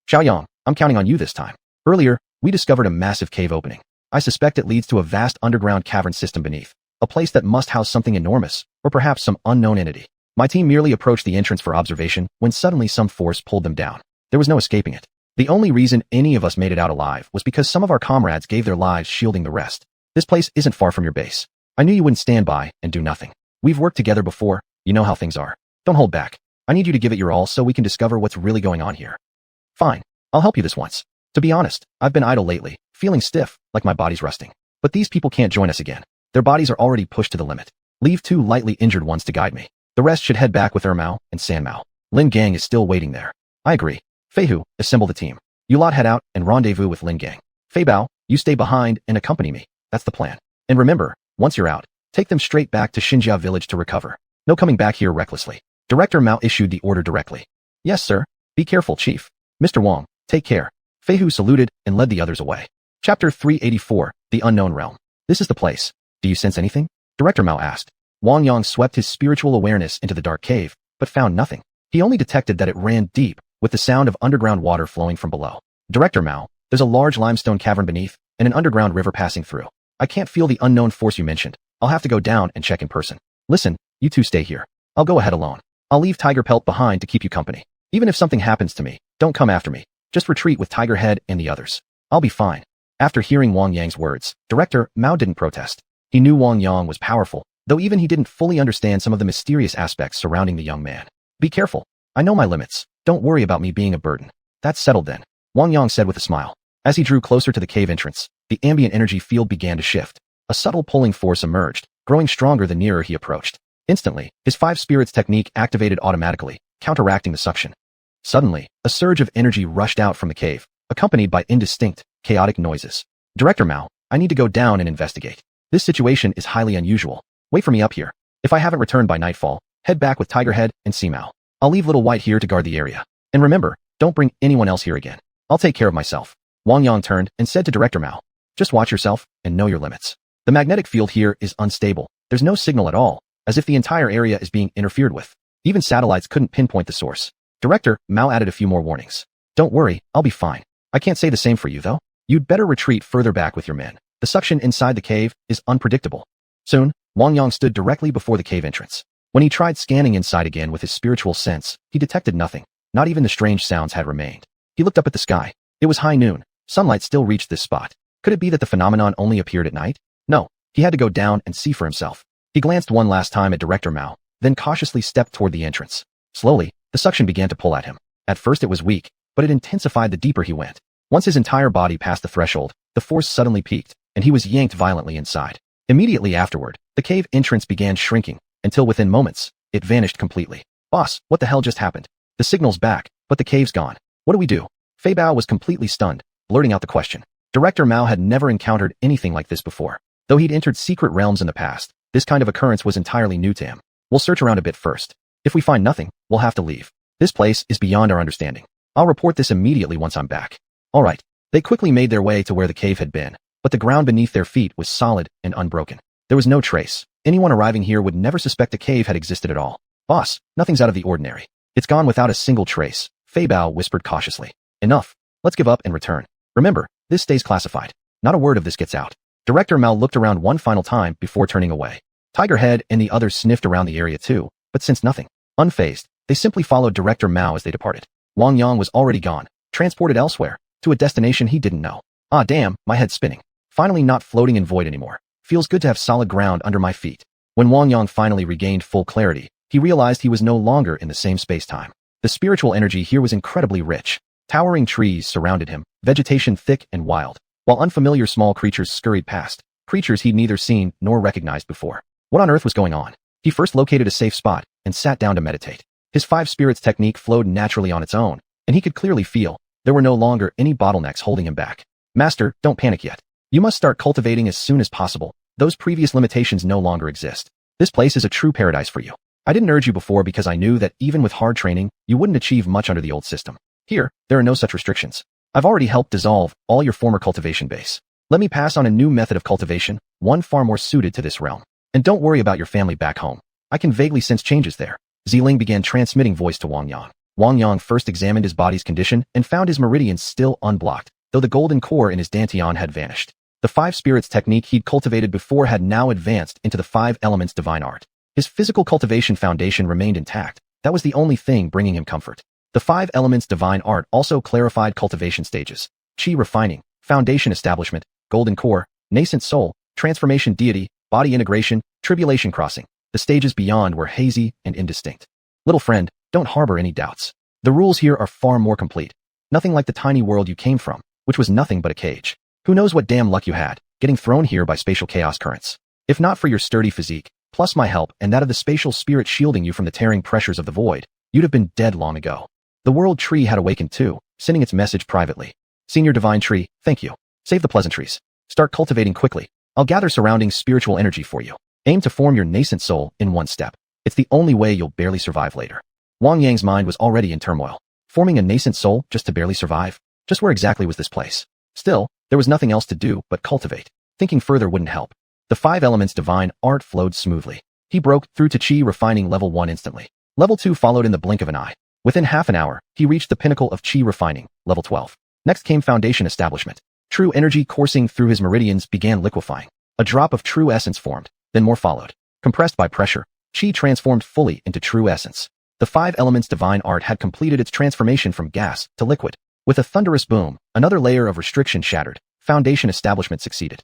Xiaoyang, I'm counting on you this time. Earlier, we discovered a massive cave opening. I suspect it leads to a vast underground cavern system beneath, a place that must house something enormous, or perhaps some unknown entity. My team merely approached the entrance for observation when suddenly some force pulled them down. There was no escaping it. The only reason any of us made it out alive was because some of our comrades gave their lives shielding the rest. This place isn't far from your base. I knew you wouldn't stand by and do nothing. We've worked together before, you know how things are. Don't hold back. I need you to give it your all so we can discover what's really going on here. Fine. I'll help you this once. To be honest, I've been idle lately, feeling stiff, like my body's rusting. But these people can't join us again. Their bodies are already pushed to the limit. Leave 2 lightly injured ones to guide me. The rest should head back with Mao and San Mao. Lin Gang is still waiting there. I agree. Fei Hu, assemble the team. You lot head out and rendezvous with Lin Gang. Fei Bao, you stay behind and accompany me. That's the plan. And remember, once you're out, take them straight back to Xinjia village to recover. No coming back here recklessly. Director Mao issued the order directly. Yes, sir. Be careful, Chief. Mr. Wong, take care. Fei Hu saluted and led the others away. Chapter 384, The Unknown Realm. This is the place. Do you sense anything? Director Mao asked. Wang Yang swept his spiritual awareness into the dark cave, but found nothing. He only detected that it ran deep, with the sound of underground water flowing from below. Director Mao, there's a large limestone cavern beneath, and an underground river passing through. I can't feel the unknown force you mentioned. I'll have to go down and check in person. Listen, you two stay here. I'll go ahead alone. I'll leave Tiger Pelt behind to keep you company. Even if something happens to me, don't come after me. Just retreat with Tiger Head and the others. I'll be fine. After hearing Wang Yang's words, Director Mao didn't protest. He knew Wang Yang was powerful, though even he didn't fully understand some of the mysterious aspects surrounding the young man. Be careful. I know my limits. Don't worry about me being a burden. That's settled then, Wang Yang said with a smile. As he drew closer to the cave entrance, the ambient energy field began to shift. A subtle pulling force emerged, growing stronger the nearer he approached. Instantly, his 5 spirits technique activated automatically, counteracting the suction. Suddenly, a surge of energy rushed out from the cave, accompanied by indistinct, chaotic noises. Director Mao, I need to go down and investigate. This situation is highly unusual. Wait for me up here. If I haven't returned by nightfall, head back with Tiger Head and Mao. I'll leave Little White here to guard the area. And remember, don't bring anyone else here again. I'll take care of myself. Wang Yang turned and said to Director Mao, just watch yourself and know your limits. The magnetic field here is unstable. There's no signal at all, as if the entire area is being interfered with. Even satellites couldn't pinpoint the source. Director Mao added a few more warnings. Don't worry, I'll be fine. I can't say the same for you though. You'd better retreat further back with your men. The suction inside the cave is unpredictable. Soon, Wang Yang stood directly before the cave entrance. When he tried scanning inside again with his spiritual sense, he detected nothing. Not even the strange sounds had remained. He looked up at the sky. It was high noon. Sunlight still reached this spot. Could it be that the phenomenon only appeared at night? No. He had to go down and see for himself. He glanced one last time at Director Mao, then cautiously stepped toward the entrance. Slowly, the suction began to pull at him. At first it was weak, but it intensified the deeper he went. Once his entire body passed the threshold, the force suddenly peaked, and he was yanked violently inside. Immediately afterward, the cave entrance began shrinking, until within moments, it vanished completely. Boss, what the hell just happened? The signal's back, but the cave's gone. What do we do? Fei Bao was completely stunned, blurting out the question. Director Mao had never encountered anything like this before. Though he'd entered secret realms in the past, this kind of occurrence was entirely new to him. We'll search around a bit first. If we find nothing, we'll have to leave. This place is beyond our understanding. I'll report this immediately once I'm back. All right. They quickly made their way to where the cave had been, but the ground beneath their feet was solid and unbroken. There was no trace. Anyone arriving here would never suspect a cave had existed at all. Boss, nothing's out of the ordinary. It's gone without a single trace, Fei Bao whispered cautiously. Enough. Let's give up and return. Remember, this stays classified. Not a word of this gets out. Director Mao looked around one final time before turning away. Tiger Head and the others sniffed around the area too, but sensed nothing. Unfazed, they simply followed Director Mao as they departed. Wang Yang was already gone, transported elsewhere, to a destination he didn't know. Ah damn, my head's spinning. Finally not floating in void anymore. Feels good to have solid ground under my feet. When Wang Yang finally regained full clarity, he realized he was no longer in the same space-time. The spiritual energy here was incredibly rich. Towering trees surrounded him, vegetation thick and wild, while unfamiliar small creatures scurried past, creatures he'd neither seen nor recognized before. What on earth was going on? He first located a safe spot and sat down to meditate. His 5 spirits technique flowed naturally on its own, and he could clearly feel there were no longer any bottlenecks holding him back. Master, don't panic yet. You must start cultivating as soon as possible. Those previous limitations no longer exist. This place is a true paradise for you. I didn't urge you before because I knew that even with hard training, you wouldn't achieve much under the old system. Here, there are no such restrictions. I've already helped dissolve all your former cultivation base. Let me pass on a new method of cultivation, one far more suited to this realm. And don't worry about your family back home. I can vaguely sense changes there. Ziling began transmitting voice to Wang Yang. Wang Yang first examined his body's condition and found his meridians still unblocked, though the golden core in his dantian had vanished. The 5 spirits technique he'd cultivated before had now advanced into the 5 elements divine art. His physical cultivation foundation remained intact. That was the only thing bringing him comfort. The 5 elements divine art also clarified cultivation stages: chi refining, foundation establishment, golden core, nascent soul, transformation deity, body integration, tribulation crossing. The stages beyond were hazy and indistinct. Little friend, Don't harbor any doubts. The rules here are far more complete. Nothing like the tiny world you came from, which was nothing but a cage. Who knows what damn luck you had, getting thrown here by spatial chaos currents. If not for your sturdy physique, plus my help and that of the spatial spirit shielding you from the tearing pressures of the void, you'd have been dead long ago. The world tree had awakened too, sending its message privately. Senior Divine Tree, thank you. Save the pleasantries. Start cultivating quickly. I'll gather surrounding spiritual energy for you. Aim to form your nascent soul in one step. It's the only way you'll barely survive later. Wang Yang's mind was already in turmoil. Forming a nascent soul just to barely survive? Just where exactly was this place? Still, there was nothing else to do but cultivate. Thinking further wouldn't help. The 5 elements divine art flowed smoothly. He broke through to Qi refining level 1 instantly. Level 2 followed in the blink of an eye. Within half an hour, he reached the pinnacle of Qi refining, level 12. Next came foundation establishment. True energy coursing through his meridians began liquefying. A drop of true essence formed, then more followed. Compressed by pressure, Qi transformed fully into true essence. The 5 elements divine art had completed its transformation from gas to liquid. With a thunderous boom, another layer of restriction shattered. Foundation establishment succeeded.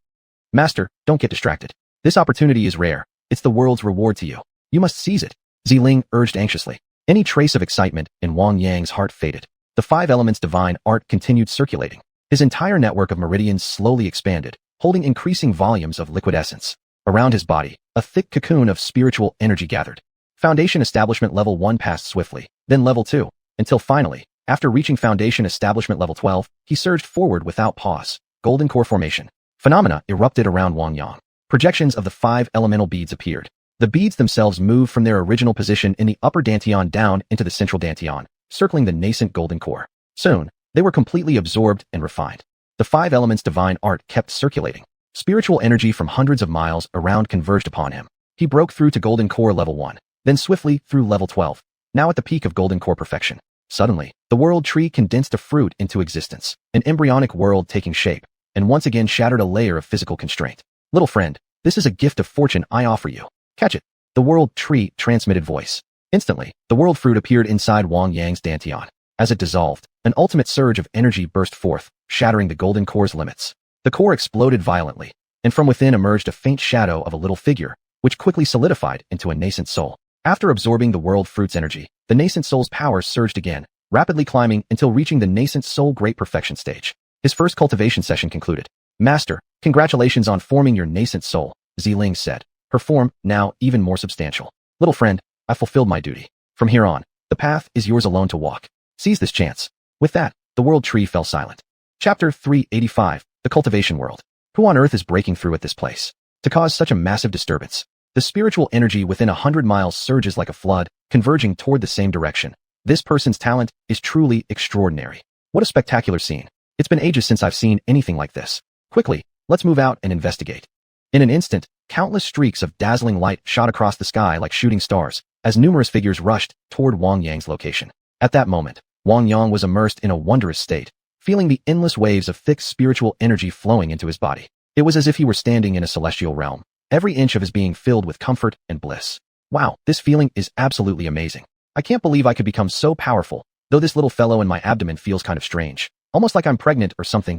Master, don't get distracted. This opportunity is rare. It's the world's reward to you. You must seize it. Ziling urged anxiously. Any trace of excitement in Wang Yang's heart faded. The 5 elements divine art continued circulating. His entire network of meridians slowly expanded, holding increasing volumes of liquid essence. Around his body, a thick cocoon of spiritual energy gathered. Foundation establishment level 1 passed swiftly, then level 2, until finally, after reaching foundation establishment level 12, he surged forward without pause. Golden core formation. Phenomena erupted around Wang Yang. Projections of the 5 elemental beads appeared. The beads themselves moved from their original position in the upper dantian down into the central dantian, circling the nascent golden core. Soon, they were completely absorbed and refined. The 5 elements divine art kept circulating. Spiritual energy from hundreds of miles around converged upon him. He broke through to golden core level 1, then swiftly through level 12, now at the peak of golden core perfection. Suddenly, the world tree condensed a fruit into existence, an embryonic world taking shape, and once again shattered a layer of physical constraint. Little friend, this is a gift of fortune I offer you. Catch it. The world tree transmitted voice. Instantly, the world fruit appeared inside Wang Yang's dantian. As it dissolved, an ultimate surge of energy burst forth, shattering the golden core's limits. The core exploded violently, and from within emerged a faint shadow of a little figure, which quickly solidified into a nascent soul. After absorbing the world fruit's energy, the nascent soul's power surged again, rapidly climbing until reaching the nascent soul great perfection stage. His first cultivation session concluded. Master, congratulations on forming your nascent soul, Ziling said, her form now even more substantial. Little friend, I fulfilled my duty. From here on, the path is yours alone to walk. Seize this chance. With that, the world tree fell silent. Chapter 385, The Cultivation World. Who on earth is breaking through at this place to cause such a massive disturbance? The spiritual energy within 100 miles surges like a flood, converging toward the same direction. This person's talent is truly extraordinary. What a spectacular scene. It's been ages since I've seen anything like this. Quickly, let's move out and investigate. In an instant, countless streaks of dazzling light shot across the sky like shooting stars, as numerous figures rushed toward Wang Yang's location. At that moment, Wang Yang was immersed in a wondrous state, feeling the endless waves of thick spiritual energy flowing into his body. It was as if he were standing in a celestial realm, every inch of his being filled with comfort and bliss. Wow, this feeling is absolutely amazing. I can't believe I could become so powerful, though this little fellow in my abdomen feels kind of strange. Almost like I'm pregnant or something.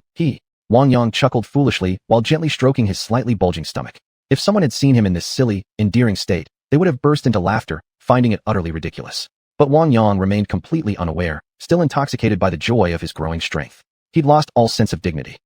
Wang Yang chuckled foolishly while gently stroking his slightly bulging stomach. If someone had seen him in this silly, endearing state, they would have burst into laughter, finding it utterly ridiculous. But Wang Yang remained completely unaware, still intoxicated by the joy of his growing strength. He'd lost all sense of dignity.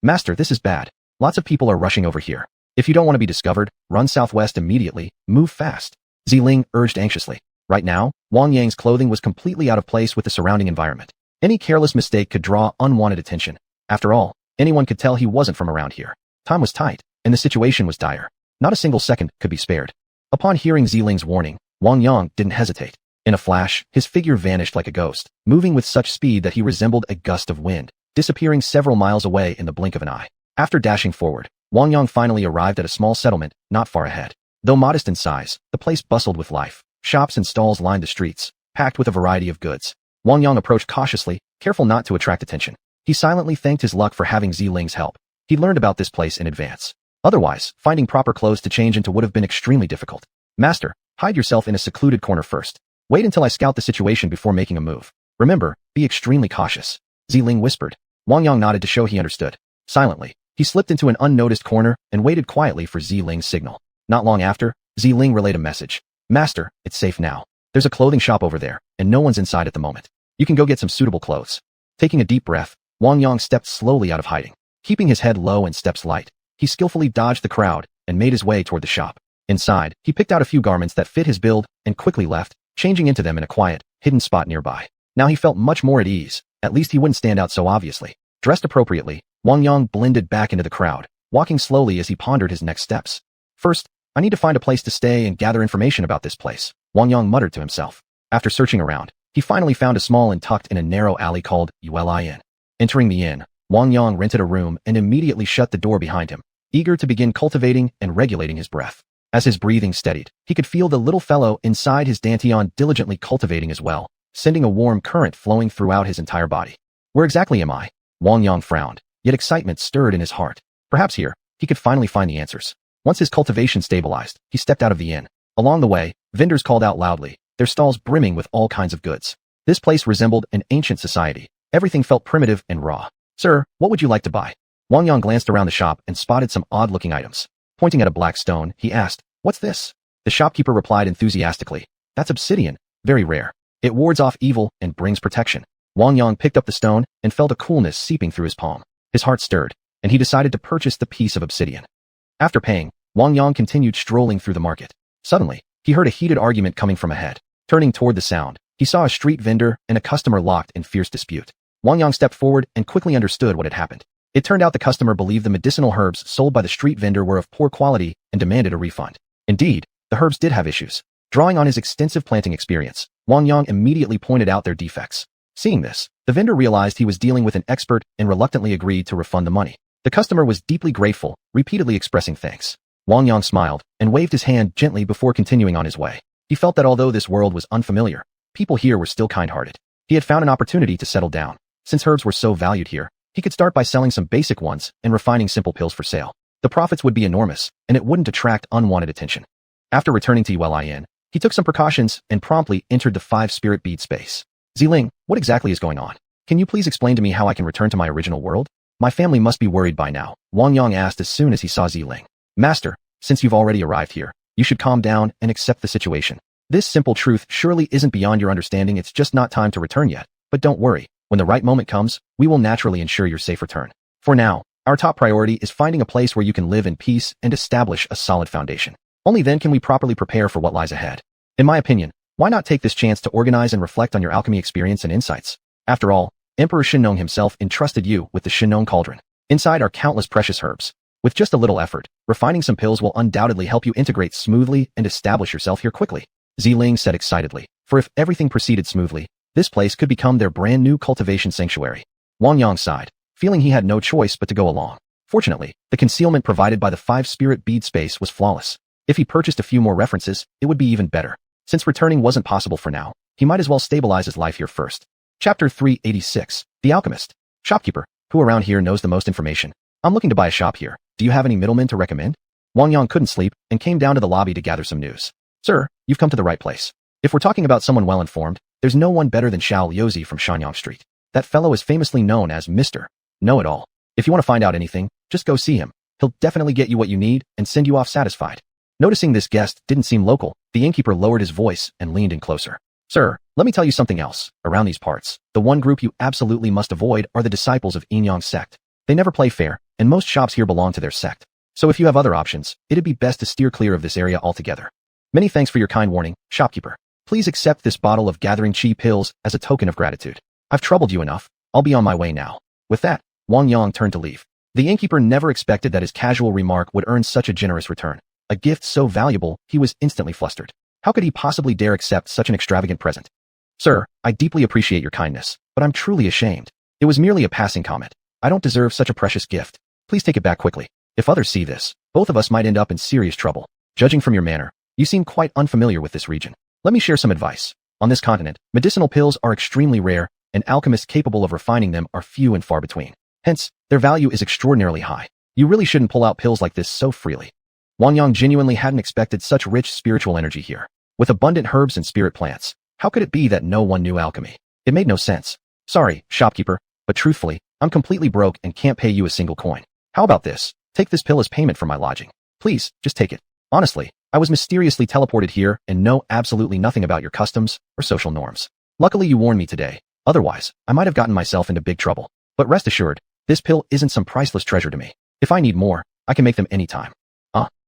Master, this is bad. Lots of people are rushing over here. If you don't want to be discovered, run southwest immediately, move fast. Ziling urged anxiously. Right now, Wang Yang's clothing was completely out of place with the surrounding environment. Any careless mistake could draw unwanted attention. After all, anyone could tell he wasn't from around here. Time was tight, and the situation was dire. Not a single second could be spared. Upon hearing Ziling's warning, Wang Yang didn't hesitate. In a flash, his figure vanished like a ghost, moving with such speed that he resembled a gust of wind, disappearing several miles away in the blink of an eye. After dashing forward, Wang Yang finally arrived at a small settlement not far ahead. Though modest in size, the place bustled with life. Shops and stalls lined the streets, packed with a variety of goods. Wang Yang approached cautiously, careful not to attract attention. He silently thanked his luck for having Ziling's help. He'd learned about this place in advance. Otherwise, finding proper clothes to change into would have been extremely difficult. Master, hide yourself in a secluded corner first. Wait until I scout the situation before making a move. Remember, be extremely cautious. Ziling whispered. Wang Yang nodded to show he understood. Silently, he slipped into an unnoticed corner and waited quietly for Ziling's signal. Not long after, Ziling relayed a message. Master, it's safe now. There's a clothing shop over there, and no one's inside at the moment. You can go get some suitable clothes. Taking a deep breath, Wang Yang stepped slowly out of hiding. Keeping his head low and steps light, he skillfully dodged the crowd and made his way toward the shop. Inside, he picked out a few garments that fit his build and quickly left, changing into them in a quiet, hidden spot nearby. Now he felt much more at ease. At least he wouldn't stand out so obviously. Dressed appropriately, Wang Yang blended back into the crowd, walking slowly as he pondered his next steps. First, I need to find a place to stay and gather information about this place, Wang Yang muttered to himself. After searching around, he finally found a small inn tucked in a narrow alley called xiuxian. Entering the inn, Wang Yang rented a room and immediately shut the door behind him, eager to begin cultivating and regulating his breath. As his breathing steadied, he could feel the little fellow inside his dantian diligently cultivating as well, sending a warm current flowing throughout his entire body. Where exactly am I? Wang Yang frowned, yet excitement stirred in his heart. Perhaps here, he could finally find the answers. Once his cultivation stabilized, he stepped out of the inn. Along the way, vendors called out loudly, their stalls brimming with all kinds of goods. This place resembled an ancient society. Everything felt primitive and raw. Sir, what would you like to buy? Wang Yang glanced around the shop and spotted some odd-looking items. Pointing at a black stone, he asked, what's this? The shopkeeper replied enthusiastically, that's obsidian, very rare. It wards off evil and brings protection. Wang Yang picked up the stone and felt a coolness seeping through his palm. His heart stirred, and he decided to purchase the piece of obsidian. After paying, Wang Yang continued strolling through the market. Suddenly, he heard a heated argument coming from ahead. Turning toward the sound, he saw a street vendor and a customer locked in fierce dispute. Wang Yang stepped forward and quickly understood what had happened. It turned out the customer believed the medicinal herbs sold by the street vendor were of poor quality and demanded a refund. Indeed, the herbs did have issues. Drawing on his extensive planting experience, Wang Yang immediately pointed out their defects. Seeing this, the vendor realized he was dealing with an expert and reluctantly agreed to refund the money. The customer was deeply grateful, repeatedly expressing thanks. Wang Yang smiled and waved his hand gently before continuing on his way. He felt that although this world was unfamiliar, people here were still kind-hearted. He had found an opportunity to settle down. Since herbs were so valued here, he could start by selling some basic ones and refining simple pills for sale. The profits would be enormous, and it wouldn't attract unwanted attention. After returning to xiuxian, he took some precautions and promptly entered the 5-spirit bead space. Ziling, what exactly is going on? Can you please explain to me how I can return to my original world? My family must be worried by now, Wang Yang asked as soon as he saw Ziling. Master, since you've already arrived here, you should calm down and accept the situation. This simple truth surely isn't beyond your understanding, it's just not time to return yet. But don't worry, when the right moment comes, we will naturally ensure your safe return. For now, our top priority is finding a place where you can live in peace and establish a solid foundation. Only then can we properly prepare for what lies ahead. In my opinion, why not take this chance to organize and reflect on your alchemy experience and insights? After all, Emperor Xinnong himself entrusted you with the Xinnong cauldron. Inside are countless precious herbs. With just a little effort, refining some pills will undoubtedly help you integrate smoothly and establish yourself here quickly. Ziling said excitedly, for if everything proceeded smoothly, this place could become their brand new cultivation sanctuary. Wang Yang sighed, feeling he had no choice but to go along. Fortunately, the concealment provided by the 5-spirit bead space was flawless. If he purchased a few more references, it would be even better. Since returning wasn't possible for now, he might as well stabilize his life here first. Chapter 386, The Alchemist. Shopkeeper, who around here knows the most information? I'm looking to buy a shop here. Do you have any middlemen to recommend? Wang Yang couldn't sleep and came down to the lobby to gather some news. Sir, you've come to the right place. If we're talking about someone well-informed, there's no one better than Xiao Liuzi from Shanyang Street. That fellow is famously known as Mr. Know-It-All. If you want to find out anything, just go see him. He'll definitely get you what you need and send you off satisfied. Noticing this guest didn't seem local, the innkeeper lowered his voice and leaned in closer. Sir, let me tell you something else. Around these parts, the one group you absolutely must avoid are the disciples of Yinyang's sect. They never play fair, and most shops here belong to their sect. So if you have other options, it'd be best to steer clear of this area altogether. Many thanks for your kind warning, shopkeeper. Please accept this bottle of gathering chi pills as a token of gratitude. I've troubled you enough. I'll be on my way now. With that, Wang Yang turned to leave. The innkeeper never expected that his casual remark would earn such a generous return. A gift so valuable, he was instantly flustered. How could he possibly dare accept such an extravagant present? Sir, I deeply appreciate your kindness, but I'm truly ashamed. It was merely a passing comment. I don't deserve such a precious gift. Please take it back quickly. If others see this, both of us might end up in serious trouble. Judging from your manner, you seem quite unfamiliar with this region. Let me share some advice. On this continent, medicinal pills are extremely rare, and alchemists capable of refining them are few and far between. Hence, their value is extraordinarily high. You really shouldn't pull out pills like this so freely. Wang Yang genuinely hadn't expected such rich spiritual energy here. With abundant herbs and spirit plants, how could it be that no one knew alchemy? It made no sense. Sorry, shopkeeper, but truthfully, I'm completely broke and can't pay you a single coin. How about this? Take this pill as payment for my lodging. Please, just take it. Honestly, I was mysteriously teleported here and know absolutely nothing about your customs or social norms. Luckily you warned me today. Otherwise, I might have gotten myself into big trouble. But rest assured, this pill isn't some priceless treasure to me. If I need more, I can make them anytime.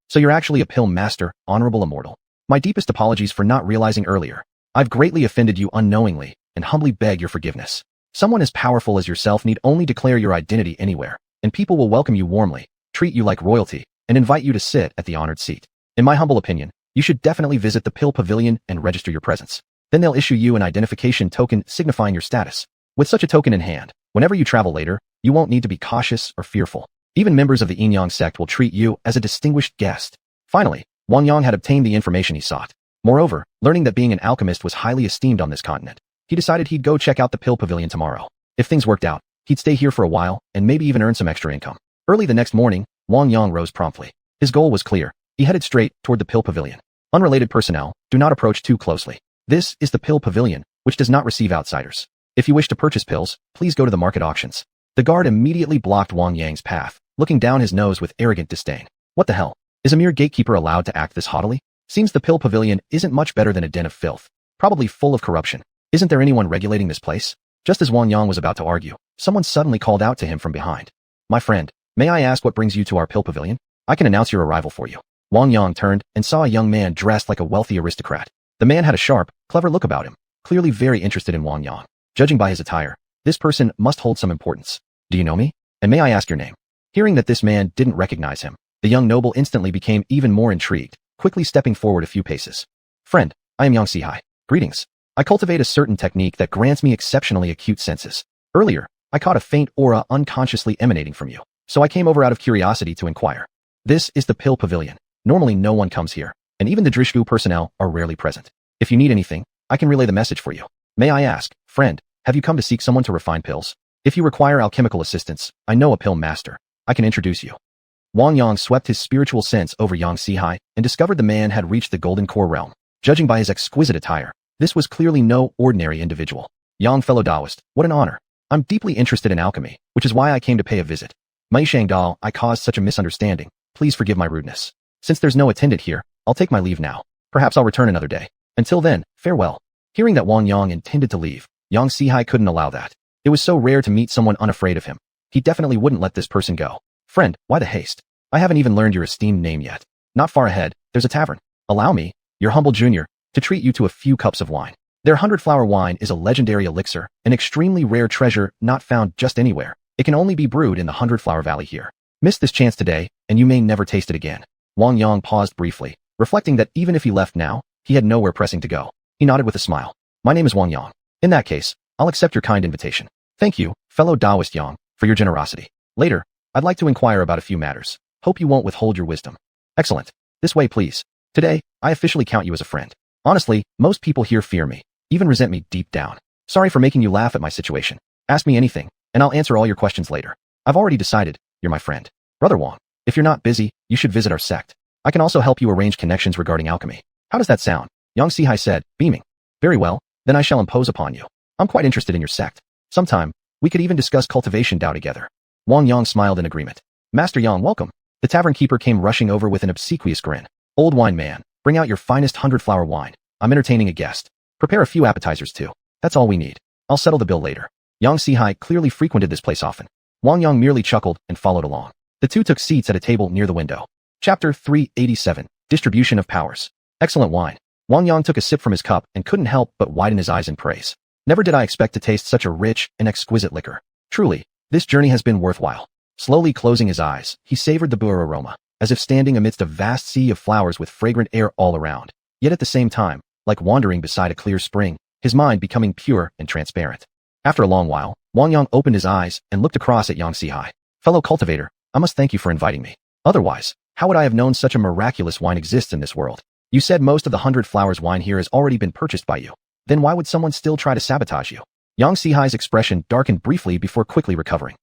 So you're actually a pill master, honorable immortal. My deepest apologies for not realizing earlier. I've greatly offended you unknowingly and humbly beg your forgiveness. Someone as powerful as yourself need only declare your identity anywhere, and people will welcome you warmly, treat you like royalty, and invite you to sit at the honored seat. In my humble opinion, you should definitely visit the pill pavilion and register your presence. Then they'll issue you an identification token signifying your status. With such a token in hand, whenever you travel later, you won't need to be cautious or fearful. Even members of the Yin-Yang sect will treat you as a distinguished guest. Finally, Wang Yang had obtained the information he sought. Moreover, learning that being an alchemist was highly esteemed on this continent, he decided he'd go check out the pill pavilion tomorrow. If things worked out, he'd stay here for a while and maybe even earn some extra income. Early the next morning, Wang Yang rose promptly. His goal was clear. He headed straight toward the pill pavilion. Unrelated personnel, do not approach too closely. This is the pill pavilion, which does not receive outsiders. If you wish to purchase pills, please go to the market auctions. The guard immediately blocked Wang Yang's path, looking down his nose with arrogant disdain. What the hell? Is a mere gatekeeper allowed to act this haughtily? Seems the pill pavilion isn't much better than a den of filth. Probably full of corruption. Isn't there anyone regulating this place? Just as Wang Yang was about to argue, someone suddenly called out to him from behind. My friend, may I ask what brings you to our pill pavilion? I can announce your arrival for you. Wang Yang turned and saw a young man dressed like a wealthy aristocrat. The man had a sharp, clever look about him, clearly very interested in Wang Yang. Judging by his attire, this person must hold some importance. Do you know me? And may I ask your name? Hearing that this man didn't recognize him, the young noble instantly became even more intrigued, quickly stepping forward a few paces. Friend, I am xiuxian. Greetings. I cultivate a certain technique that grants me exceptionally acute senses. Earlier, I caught a faint aura unconsciously emanating from you, so I came over out of curiosity to inquire. This is the pill pavilion. Normally no one comes here, and even the Drishgu personnel are rarely present. If you need anything, I can relay the message for you. May I ask, friend, have you come to seek someone to refine pills? If you require alchemical assistance, I know a pill master. I can introduce you. Wang Yang swept his spiritual sense over xiuxian and discovered the man had reached the golden core realm. Judging by his exquisite attire, this was clearly no ordinary individual. Yang fellow Taoist, what an honor. I'm deeply interested in alchemy, which is why I came to pay a visit. Mei Shangdao, I caused such a misunderstanding. Please forgive my rudeness. Since there's no attendant here, I'll take my leave now. Perhaps I'll return another day. Until then, farewell. Hearing that Wang Yang intended to leave, xiuxian couldn't allow that. It was so rare to meet someone unafraid of him. He definitely wouldn't let this person go. Friend, why the haste? I haven't even learned your esteemed name yet. Not far ahead, there's a tavern. Allow me, your humble junior, to treat you to a few cups of wine. Their 100-flower wine is a legendary elixir, an extremely rare treasure not found just anywhere. It can only be brewed in the 100-flower valley here. Miss this chance today, and you may never taste it again. Wang Yang paused briefly, reflecting that even if he left now, he had nowhere pressing to go. He nodded with a smile. My name is Wang Yang. In that case, I'll accept your kind invitation. Thank you, fellow Taoist Yang, for your generosity. Later, I'd like to inquire about a few matters. Hope you won't withhold your wisdom. Excellent. This way, please. Today, I officially count you as a friend. Honestly, most people here fear me, even resent me deep down. Sorry for making you laugh at my situation. Ask me anything, and I'll answer all your questions later. I've already decided, you're my friend. Brother Wang, if you're not busy, you should visit our sect. I can also help you arrange connections regarding alchemy. How does that sound? xiuxian said, beaming. Very well, then I shall impose upon you. I'm quite interested in your sect. Sometime, we could even discuss cultivation Dao together. Wang Yang smiled in agreement. Master Yang, welcome. The tavern keeper came rushing over with an obsequious grin. Old wine man, bring out your finest 100-flower wine. I'm entertaining a guest. Prepare a few appetizers too. That's all we need. I'll settle the bill later. xiuxian clearly frequented this place often. Wang Yang merely chuckled and followed along. The two took seats at a table near the window. Chapter 387, Distribution of Powers. Excellent wine. Wang Yang took a sip from his cup and couldn't help but widen his eyes in praise. Never did I expect to taste such a rich and exquisite liquor. Truly, this journey has been worthwhile. Slowly closing his eyes, he savored the pure aroma, as if standing amidst a vast sea of flowers with fragrant air all around. Yet at the same time, like wandering beside a clear spring, his mind becoming pure and transparent. After a long while, Wang Yang opened his eyes and looked across at xiuxian. Fellow cultivator, I must thank you for inviting me. Otherwise, how would I have known such a miraculous wine exists in this world? You said most of the 100 flowers wine here has already been purchased by you. Then why would someone still try to sabotage you? xiuxian's expression darkened briefly before quickly recovering.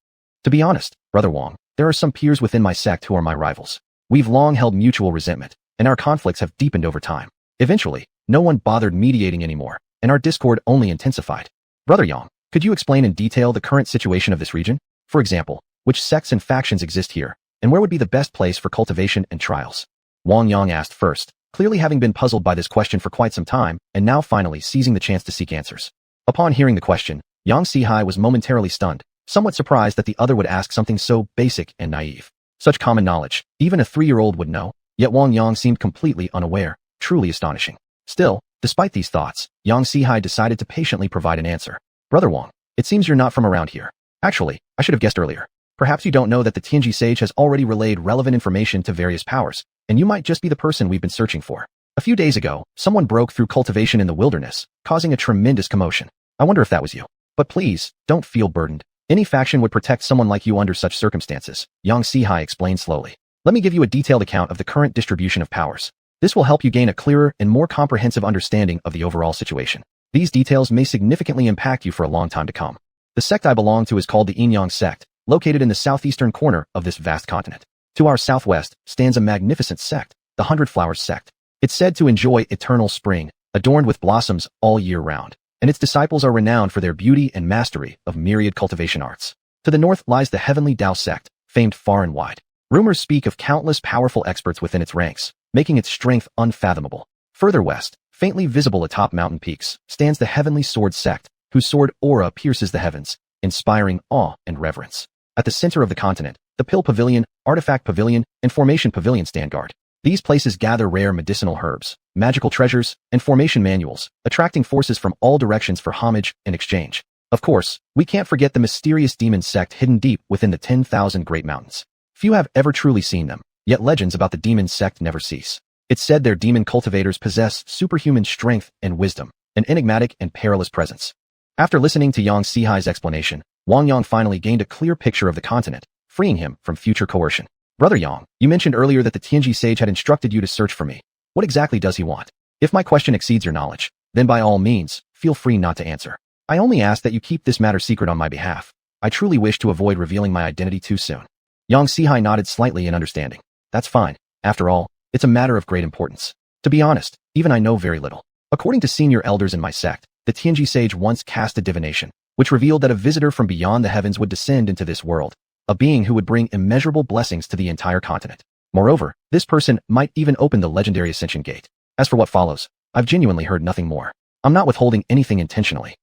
To be honest, Brother Wang, there are some peers within my sect who are my rivals. We've long held mutual resentment, and our conflicts have deepened over time. Eventually, no one bothered mediating anymore, and our discord only intensified. Brother Yang, could you explain in detail the current situation of this region? For example, which sects and factions exist here, and where would be the best place for cultivation and trials? Wang Yang asked first, clearly having been puzzled by this question for quite some time, and now finally seizing the chance to seek answers. Upon hearing the question, Yang Sihai was momentarily stunned, somewhat surprised that the other would ask something so basic and naive. Such common knowledge, even a 3-year-old would know, yet Wang Yang seemed completely unaware, truly astonishing. Still, despite these thoughts, Yang Sihai decided to patiently provide an answer. Brother Wang, it seems you're not from around here. Actually, I should have guessed earlier. Perhaps you don't know that the Tianji sage has already relayed relevant information to various powers, and you might just be the person we've been searching for. A few days ago, someone broke through cultivation in the wilderness, causing a tremendous commotion. I wonder if that was you. But please, don't feel burdened. Any faction would protect someone like you under such circumstances, Yang Sihai explained slowly. Let me give you a detailed account of the current distribution of powers. This will help you gain a clearer and more comprehensive understanding of the overall situation. These details may significantly impact you for a long time to come. The sect I belong to is called the Yin Yang sect, located in the southeastern corner of this vast continent. To our southwest stands a magnificent sect, the Hundred Flowers sect. It's said to enjoy eternal spring, adorned with blossoms all year round, and its disciples are renowned for their beauty and mastery of myriad cultivation arts. To the north lies the Heavenly Tao sect, famed far and wide. Rumors speak of countless powerful experts within its ranks, making its strength unfathomable. Further west, faintly visible atop mountain peaks, stands the Heavenly Sword sect, whose sword aura pierces the heavens, inspiring awe and reverence. At the center of the continent, the Pill Pavilion, Artifact Pavilion, and Formation Pavilion stand guard. These places gather rare medicinal herbs, magical treasures, and formation manuals, attracting forces from all directions for homage and exchange. Of course, we can't forget the mysterious demon sect hidden deep within the 10,000 Great Mountains. Few have ever truly seen them, yet legends about the demon sect never cease. It's said their demon cultivators possess superhuman strength and wisdom, an enigmatic and perilous presence. After listening to Yang Sihai's explanation, Wang Yang finally gained a clear picture of the continent, freeing him from future coercion. Brother Yang, you mentioned earlier that the Tianji sage had instructed you to search for me. What exactly does he want? If my question exceeds your knowledge, then by all means, feel free not to answer. I only ask that you keep this matter secret on my behalf. I truly wish to avoid revealing my identity too soon. Yang Sihai nodded slightly in understanding. That's fine. After all, it's a matter of great importance. To be honest, even I know very little. According to senior elders in my sect, the Tianji sage once cast a divination, which revealed that a visitor from beyond the heavens would descend into this world, a being who would bring immeasurable blessings to the entire continent. Moreover, this person might even open the legendary Ascension Gate. As for what follows, I've genuinely heard nothing more. I'm not withholding anything intentionally.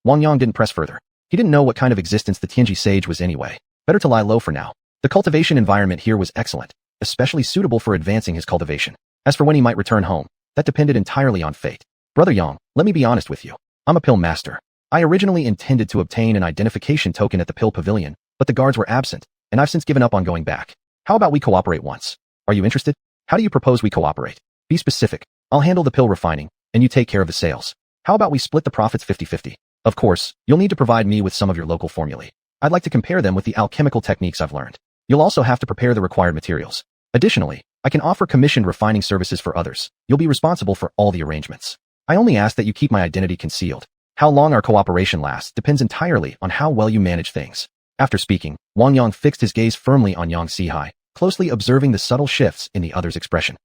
Wang Yang didn't press further. He didn't know what kind of existence the Tianji sage was anyway. Better to lie low for now. The cultivation environment here was excellent, especially suitable for advancing his cultivation. As for when he might return home, that depended entirely on fate. Brother Yang, let me be honest with you. I'm a pill master. I originally intended to obtain an identification token at the Pill Pavilion, but the guards were absent, and I've since given up on going back. How about we cooperate once? Are you interested? How do you propose we cooperate? Be specific. I'll handle the pill refining, and you take care of the sales. How about we split the profits 50-50? Of course, you'll need to provide me with some of your local formulae. I'd like to compare them with the alchemical techniques I've learned. You'll also have to prepare the required materials. Additionally, I can offer commissioned refining services for others. You'll be responsible for all the arrangements. I only ask that you keep my identity concealed. How long our cooperation lasts depends entirely on how well you manage things. After speaking, Wang Yang fixed his gaze firmly on Yang Sihai, closely observing the subtle shifts in the other's expression.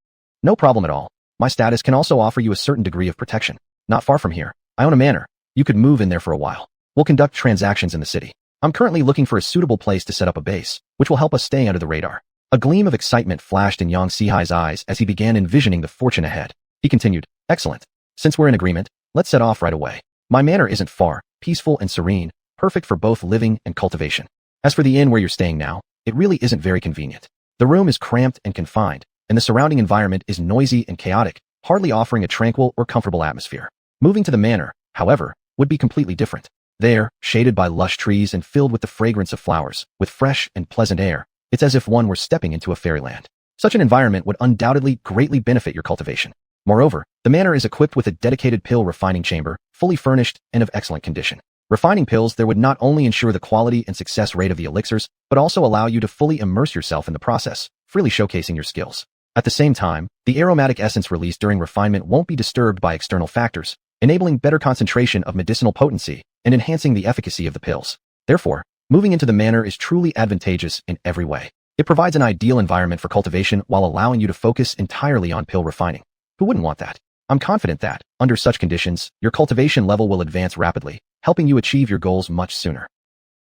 No problem at all. My status can also offer you a certain degree of protection. Not far from here, I own a manor. You could move in there for a while. We'll conduct transactions in the city. I'm currently looking for a suitable place to set up a base, which will help us stay under the radar. A gleam of excitement flashed in Yang Sihai's eyes as he began envisioning the fortune ahead. He continued, excellent. Since we're in agreement, let's set off right away. My manor isn't far, peaceful and serene, perfect for both living and cultivation. As for the inn where you're staying now, it really isn't very convenient. The room is cramped and confined, and the surrounding environment is noisy and chaotic, hardly offering a tranquil or comfortable atmosphere. Moving to the manor, however, would be completely different. There, shaded by lush trees and filled with the fragrance of flowers, with fresh and pleasant air, it's as if one were stepping into a fairyland. Such an environment would undoubtedly greatly benefit your cultivation. Moreover, the manor is equipped with a dedicated pill refining chamber, fully furnished and of excellent condition. Refining pills there would not only ensure the quality and success rate of the elixirs, but also allow you to fully immerse yourself in the process, freely showcasing your skills. At the same time, the aromatic essence released during refinement won't be disturbed by external factors, enabling better concentration of medicinal potency and enhancing the efficacy of the pills. Therefore, moving into the manor is truly advantageous in every way. It provides an ideal environment for cultivation while allowing you to focus entirely on pill refining. Who wouldn't want that? I'm confident that, under such conditions, your cultivation level will advance rapidly, helping you achieve your goals much sooner.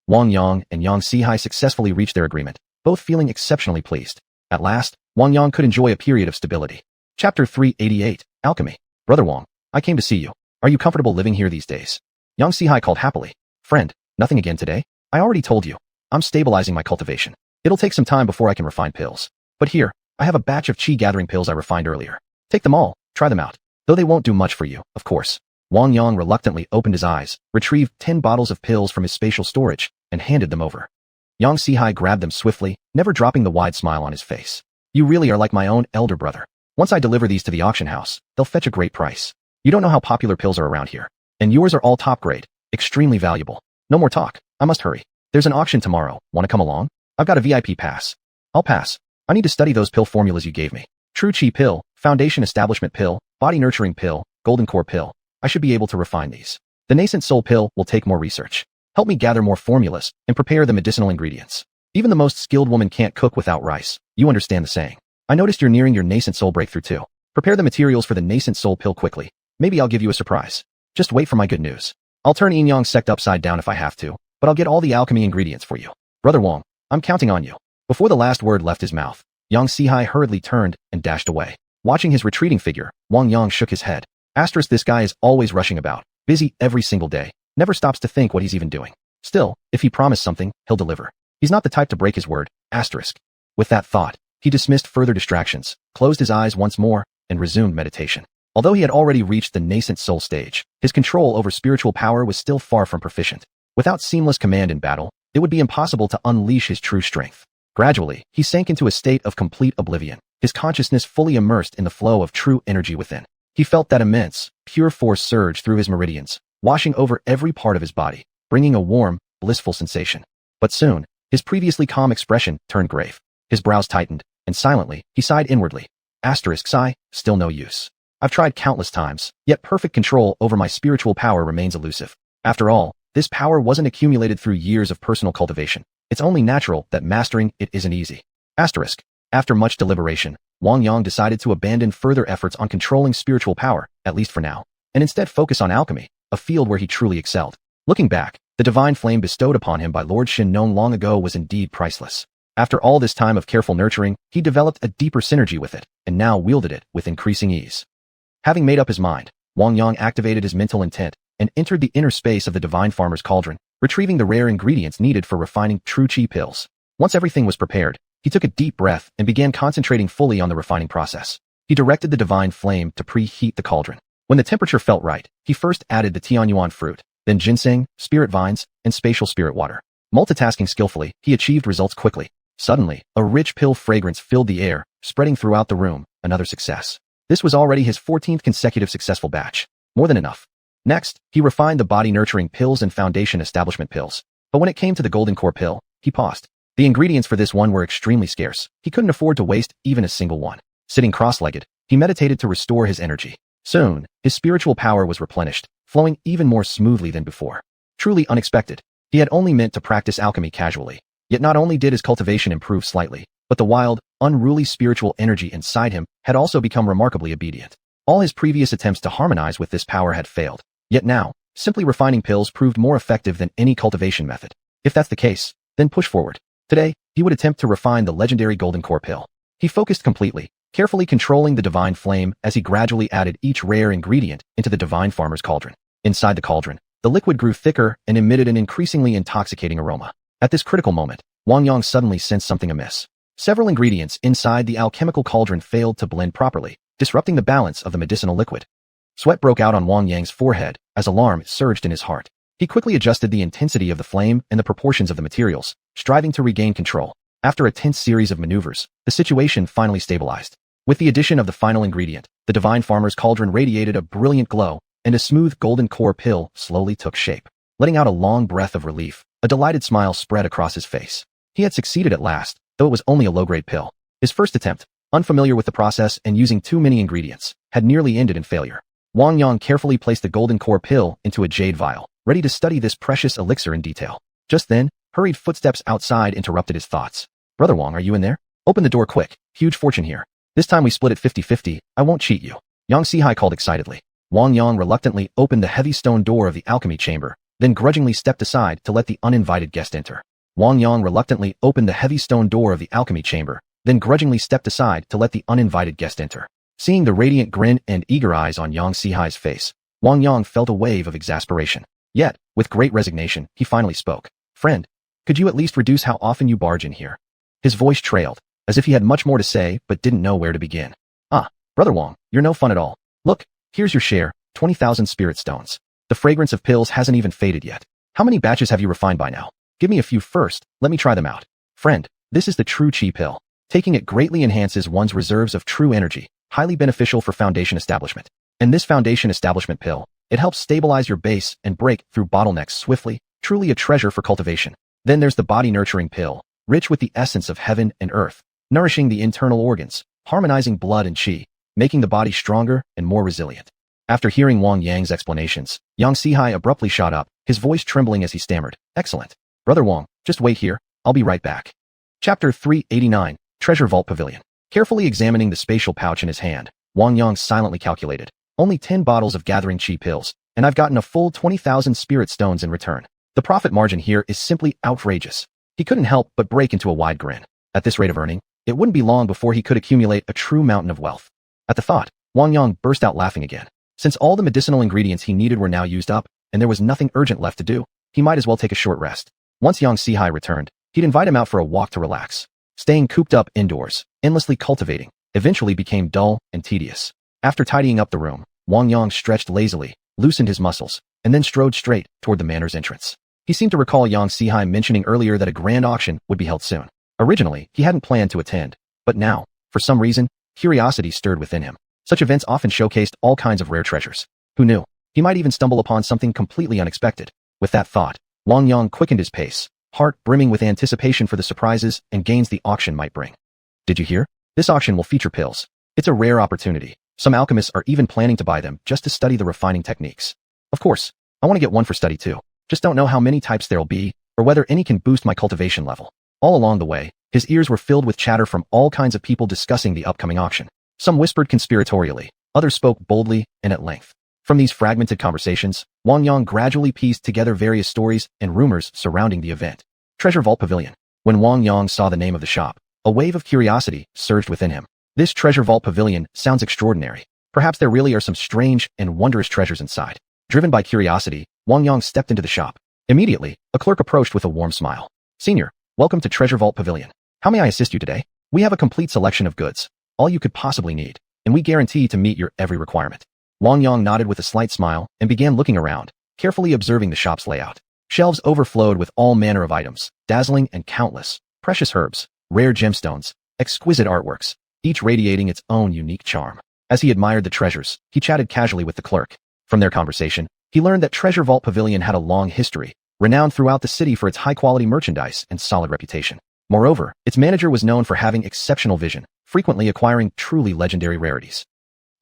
Wang Yang and Yang Sihai successfully reached their agreement, both feeling exceptionally pleased. At last, Wang Yang could enjoy a period of stability. Chapter 388, Alchemy. Brother Wang, I came to see you. Are you comfortable living here these days? Yang Sihai called happily. Friend, nothing again today? I already told you. I'm stabilizing my cultivation. It'll take some time before I can refine pills. But here, I have a batch of qi gathering pills I refined earlier. Take them all, try them out. Though they won't do much for you, of course. Wang Yang reluctantly opened his eyes, retrieved 10 bottles of pills from his spatial storage, and handed them over. Yang Sihai grabbed them swiftly, never dropping the wide smile on his face. You really are like my own elder brother. Once I deliver these to the auction house, they'll fetch a great price. You don't know how popular pills are around here. And yours are all top grade, extremely valuable. No more talk, I must hurry. There's an auction tomorrow, wanna come along? I've got a VIP pass. I'll pass. I need to study those pill formulas you gave me. True Qi pill, Foundation Establishment pill, Body Nurturing pill, Golden Core pill. I should be able to refine these. The Nascent Soul pill will take more research. Help me gather more formulas and prepare the medicinal ingredients. Even the most skilled woman can't cook without rice. You understand the saying. I noticed you're nearing your Nascent Soul breakthrough too. Prepare the materials for the Nascent Soul pill quickly. Maybe I'll give you a surprise. Just wait for my good news. I'll turn Yin Yang sect upside down if I have to, but I'll get all the alchemy ingredients for you. Brother Wang, I'm counting on you. Before the last word left his mouth, Yang Sihai hurriedly turned and dashed away. Watching his retreating figure, Wang Yang shook his head. Asterisk, this guy is always rushing about, busy every single day, never stops to think what he's even doing. Still, if he promised something, he'll deliver. He's not the type to break his word. Asterisk. With that thought, he dismissed further distractions, closed his eyes once more, and resumed meditation. Although he had already reached the nascent soul stage, his control over spiritual power was still far from proficient. Without seamless command in battle, it would be impossible to unleash his true strength. Gradually, he sank into a state of complete oblivion, his consciousness fully immersed in the flow of true energy within. He felt that immense, pure force surge through his meridians, washing over every part of his body, bringing a warm, blissful sensation. But soon, his previously calm expression turned grave. His brows tightened, and silently, he sighed inwardly. Asterisk sigh, still no use. I've tried countless times, yet perfect control over my spiritual power remains elusive. After all, this power wasn't accumulated through years of personal cultivation. It's only natural that mastering it isn't easy. Asterisk. After much deliberation, Wang Yang decided to abandon further efforts on controlling spiritual power, at least for now, and instead focus on alchemy, a field where he truly excelled. Looking back, the divine flame bestowed upon him by Lord Xin known long ago was indeed priceless. After all this time of careful nurturing, he developed a deeper synergy with it, and now wielded it with increasing ease. Having made up his mind, Wang Yang activated his mental intent and entered the inner space of the divine farmer's cauldron, retrieving the rare ingredients needed for refining true qi pills. Once everything was prepared, he took a deep breath and began concentrating fully on the refining process. He directed the divine flame to preheat the cauldron. When the temperature felt right, he first added the Tianyuan fruit, then ginseng, spirit vines, and spatial spirit water. Multitasking skillfully, he achieved results quickly. Suddenly, a rich pill fragrance filled the air, spreading throughout the room, another success. This was already his 14th consecutive successful batch. More than enough. Next, he refined the body-nurturing pills and foundation establishment pills. But when it came to the golden core pill, he paused. The ingredients for this one were extremely scarce. He couldn't afford to waste even a single one. Sitting cross-legged, he meditated to restore his energy. Soon, his spiritual power was replenished, flowing even more smoothly than before. Truly unexpected. He had only meant to practice alchemy casually. Yet not only did his cultivation improve slightly, but the wild, unruly spiritual energy inside him had also become remarkably obedient. All his previous attempts to harmonize with this power had failed. Yet now, simply refining pills proved more effective than any cultivation method. If that's the case, then push forward. Today, he would attempt to refine the legendary golden core pill. He focused completely, carefully controlling the divine flame as he gradually added each rare ingredient into the divine farmer's cauldron. Inside the cauldron, the liquid grew thicker and emitted an increasingly intoxicating aroma. At this critical moment, Wang Yang suddenly sensed something amiss. Several ingredients inside the alchemical cauldron failed to blend properly, disrupting the balance of the medicinal liquid. Sweat broke out on Wang Yang's forehead as alarm surged in his heart. He quickly adjusted the intensity of the flame and the proportions of the materials, striving to regain control. After a tense series of maneuvers, the situation finally stabilized. With the addition of the final ingredient, the divine farmer's cauldron radiated a brilliant glow, and a smooth golden core pill slowly took shape. Letting out a long breath of relief, a delighted smile spread across his face. He had succeeded at last, though it was only a low-grade pill. His first attempt, unfamiliar with the process and using too many ingredients, had nearly ended in failure. Wang Yang carefully placed the golden core pill into a jade vial, ready to study this precious elixir in detail. Just then, hurried footsteps outside interrupted his thoughts. Brother Wang, are you in there? Open the door quick, huge fortune here. This time we split it 50-50, I won't cheat you. Yang Sihai called excitedly. Wang Yang reluctantly opened the heavy stone door of the alchemy chamber, then grudgingly stepped aside to let the uninvited guest enter. Wang Yang reluctantly opened the heavy stone door of the alchemy chamber, then grudgingly stepped aside to let the uninvited guest enter. Seeing the radiant grin and eager eyes on Yang Sihai's face, Wang Yang felt a wave of exasperation. Yet, with great resignation, he finally spoke. Friend, could you at least reduce how often you barge in here? His voice trailed, as if he had much more to say but didn't know where to begin. Ah, Brother Wang, you're no fun at all. Look, here's your share, 20,000 spirit stones. The fragrance of pills hasn't even faded yet. How many batches have you refined by now? Give me a few first, let me try them out. Friend, this is the true Qi pill. Taking it greatly enhances one's reserves of true energy, highly beneficial for foundation establishment. And this foundation establishment pill, it helps stabilize your base and break through bottlenecks swiftly, truly a treasure for cultivation. Then there's the body nurturing pill, rich with the essence of heaven and earth, nourishing the internal organs, harmonizing blood and qi, making the body stronger and more resilient. After hearing Wang Yang's explanations, Yang Sihai abruptly shot up, his voice trembling as he stammered. Excellent. Brother Wang, just wait here, I'll be right back. Chapter 389, Treasure Vault Pavilion. Carefully examining the spatial pouch in his hand, Wang Yang silently calculated. Only 10 bottles of gathering qi pills, and I've gotten a full 20,000 spirit stones in return. The profit margin here is simply outrageous. He couldn't help but break into a wide grin. At this rate of earning, it wouldn't be long before he could accumulate a true mountain of wealth. At the thought, Wang Yang burst out laughing again. Since all the medicinal ingredients he needed were now used up, and there was nothing urgent left to do, he might as well take a short rest. Once Yang Sihai returned, he'd invite him out for a walk to relax. Staying cooped up indoors, endlessly cultivating, eventually became dull and tedious. After tidying up the room, Wang Yang stretched lazily, loosened his muscles, and then strode straight toward the manor's entrance. He seemed to recall Yang Sihai mentioning earlier that a grand auction would be held soon. Originally, he hadn't planned to attend, but now, for some reason, curiosity stirred within him. Such events often showcased all kinds of rare treasures. Who knew? He might even stumble upon something completely unexpected. With that thought, Wang Yang quickened his pace, heart brimming with anticipation for the surprises and gains the auction might bring. Did you hear? This auction will feature pills. It's a rare opportunity. Some alchemists are even planning to buy them just to study the refining techniques. Of course, I want to get one for study too. Just don't know how many types there'll be, or whether any can boost my cultivation level. All along the way, his ears were filled with chatter from all kinds of people discussing the upcoming auction. Some whispered conspiratorially, others spoke boldly and at length. From these fragmented conversations, Wang Yang gradually pieced together various stories and rumors surrounding the event. Treasure Vault Pavilion. When Wang Yang saw the name of the shop, a wave of curiosity surged within him. This Treasure Vault Pavilion sounds extraordinary. Perhaps there really are some strange and wondrous treasures inside. Driven by curiosity, Wang Yang stepped into the shop. Immediately, a clerk approached with a warm smile. Senior, welcome to Treasure Vault Pavilion. How may I assist you today? We have a complete selection of goods, all you could possibly need, and we guarantee to meet your every requirement. Wang Yang nodded with a slight smile and began looking around, carefully observing the shop's layout. Shelves overflowed with all manner of items, dazzling and countless, precious herbs, rare gemstones, exquisite artworks, each radiating its own unique charm. As he admired the treasures, he chatted casually with the clerk. From their conversation, he learned that Treasure Vault Pavilion had a long history, renowned throughout the city for its high-quality merchandise and solid reputation. Moreover, its manager was known for having exceptional vision, frequently acquiring truly legendary rarities.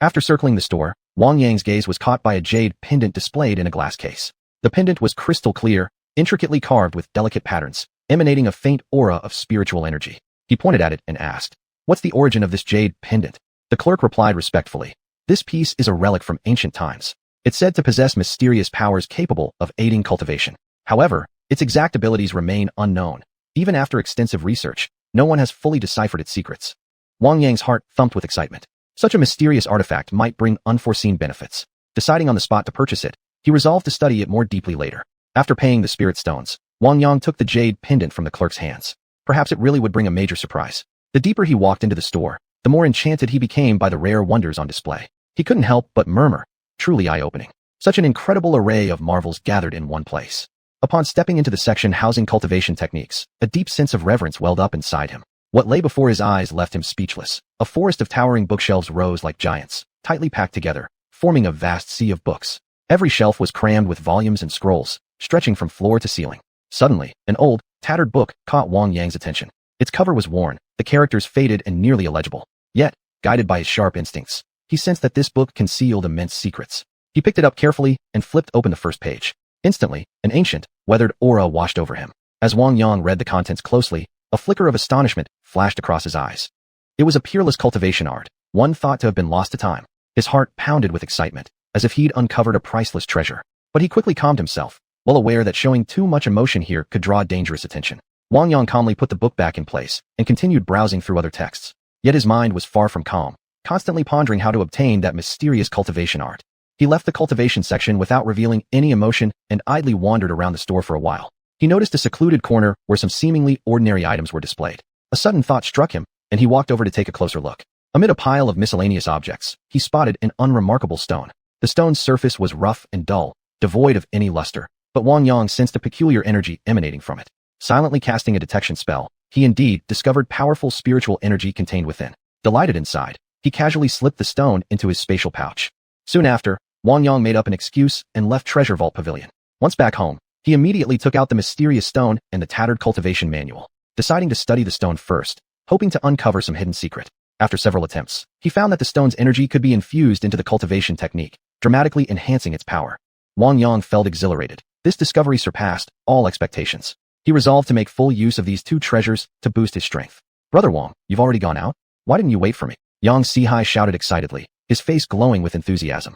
After circling the store, Wang Yang's gaze was caught by a jade pendant displayed in a glass case. The pendant was crystal clear, intricately carved with delicate patterns, emanating a faint aura of spiritual energy. He pointed at it and asked, "What's the origin of this jade pendant?" The clerk replied respectfully, "This piece is a relic from ancient times. It's said to possess mysterious powers capable of aiding cultivation. However, its exact abilities remain unknown. Even after extensive research, no one has fully deciphered its secrets." Wang Yang's heart thumped with excitement. Such a mysterious artifact might bring unforeseen benefits. Deciding on the spot to purchase it, he resolved to study it more deeply later. After paying the spirit stones, Wang Yang took the jade pendant from the clerk's hands. Perhaps it really would bring a major surprise. The deeper he walked into the store, the more enchanted he became by the rare wonders on display. He couldn't help but murmur, truly eye-opening. Such an incredible array of marvels gathered in one place. Upon stepping into the section housing cultivation techniques, a deep sense of reverence welled up inside him. What lay before his eyes left him speechless. A forest of towering bookshelves rose like giants, tightly packed together, forming a vast sea of books. Every shelf was crammed with volumes and scrolls, stretching from floor to ceiling. Suddenly, an old, tattered book caught Wang Yang's attention. Its cover was worn, the characters faded and nearly illegible. Yet, guided by his sharp instincts, he sensed that this book concealed immense secrets. He picked it up carefully and flipped open the first page. Instantly, an ancient, weathered aura washed over him. As Wang Yang read the contents closely, a flicker of astonishment flashed across his eyes. It was a peerless cultivation art, one thought to have been lost to time. His heart pounded with excitement, as if he'd uncovered a priceless treasure. But he quickly calmed himself, well aware that showing too much emotion here could draw dangerous attention. Wang Yang calmly put the book back in place and continued browsing through other texts. Yet his mind was far from calm. constantly pondering how to obtain that mysterious cultivation art. He left the cultivation section without revealing any emotion and idly wandered around the store for a while. He noticed a secluded corner where some seemingly ordinary items were displayed. A sudden thought struck him, and he walked over to take a closer look. Amid a pile of miscellaneous objects, he spotted an unremarkable stone. The stone's surface was rough and dull, devoid of any luster, but Wang Yang sensed a peculiar energy emanating from it. Silently casting a detection spell, he indeed discovered powerful spiritual energy contained within. Delighted inside, he casually slipped the stone into his spatial pouch. Soon after, Wang Yang made up an excuse and left Treasure Vault Pavilion. Once back home, he immediately took out the mysterious stone and the tattered cultivation manual, deciding to study the stone first, hoping to uncover some hidden secret. After several attempts, he found that the stone's energy could be infused into the cultivation technique, dramatically enhancing its power. Wang Yang felt exhilarated. This discovery surpassed all expectations. He resolved to make full use of these two treasures to boost his strength. Brother Wang, you've already gone out? Why didn't you wait for me? Yang Sihai shouted excitedly, his face glowing with enthusiasm.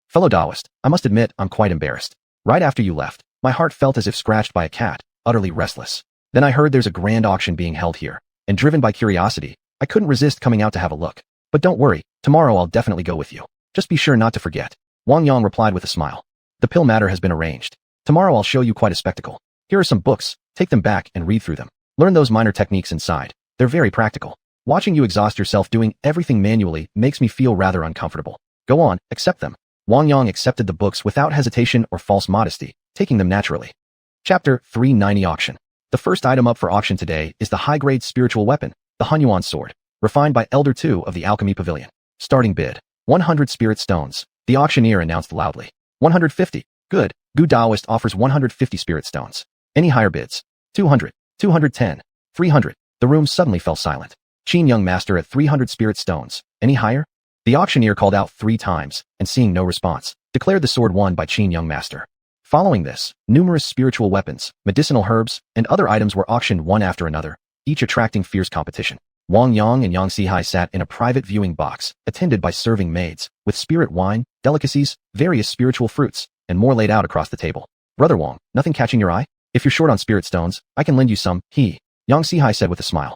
Fellow Taoist, I must admit I'm quite embarrassed. Right after you left, my heart felt as if scratched by a cat, utterly restless. Then I heard there's a grand auction being held here, and driven by curiosity, I couldn't resist coming out to have a look. But don't worry, tomorrow I'll definitely go with you. Just be sure not to forget. Wang Yang replied with a smile. The pill matter has been arranged. Tomorrow I'll show you quite a spectacle. Here are some books, take them back and read through them. Learn those minor techniques inside. They're very practical. Watching you exhaust yourself doing everything manually makes me feel rather uncomfortable. Go on, accept them. Wang Yang accepted the books without hesitation or false modesty, taking them naturally. Chapter 390 Auction. The first item up for auction today is the high-grade spiritual weapon, the Hunyuan sword, refined by Elder 2 of the Alchemy Pavilion. Starting bid, 100 spirit stones. The auctioneer announced loudly. 150. Good. Gu Daoist offers 150 spirit stones. Any higher bids? 200, 210, 300. The room suddenly fell silent. Qin Young Master at 300 spirit stones. Any higher? The auctioneer called out 3 times, and seeing no response, declared the sword won by Qin Young Master. Following this, numerous spiritual weapons, medicinal herbs, and other items were auctioned one after another, each attracting fierce competition. Wang Yang and Yang Sihai sat in a private viewing box, attended by serving maids, with spirit wine, delicacies, various spiritual fruits, and more laid out across the table. Brother Wang, nothing catching your eye? If you're short on spirit stones, I can lend you some, Yang Sihai said with a smile.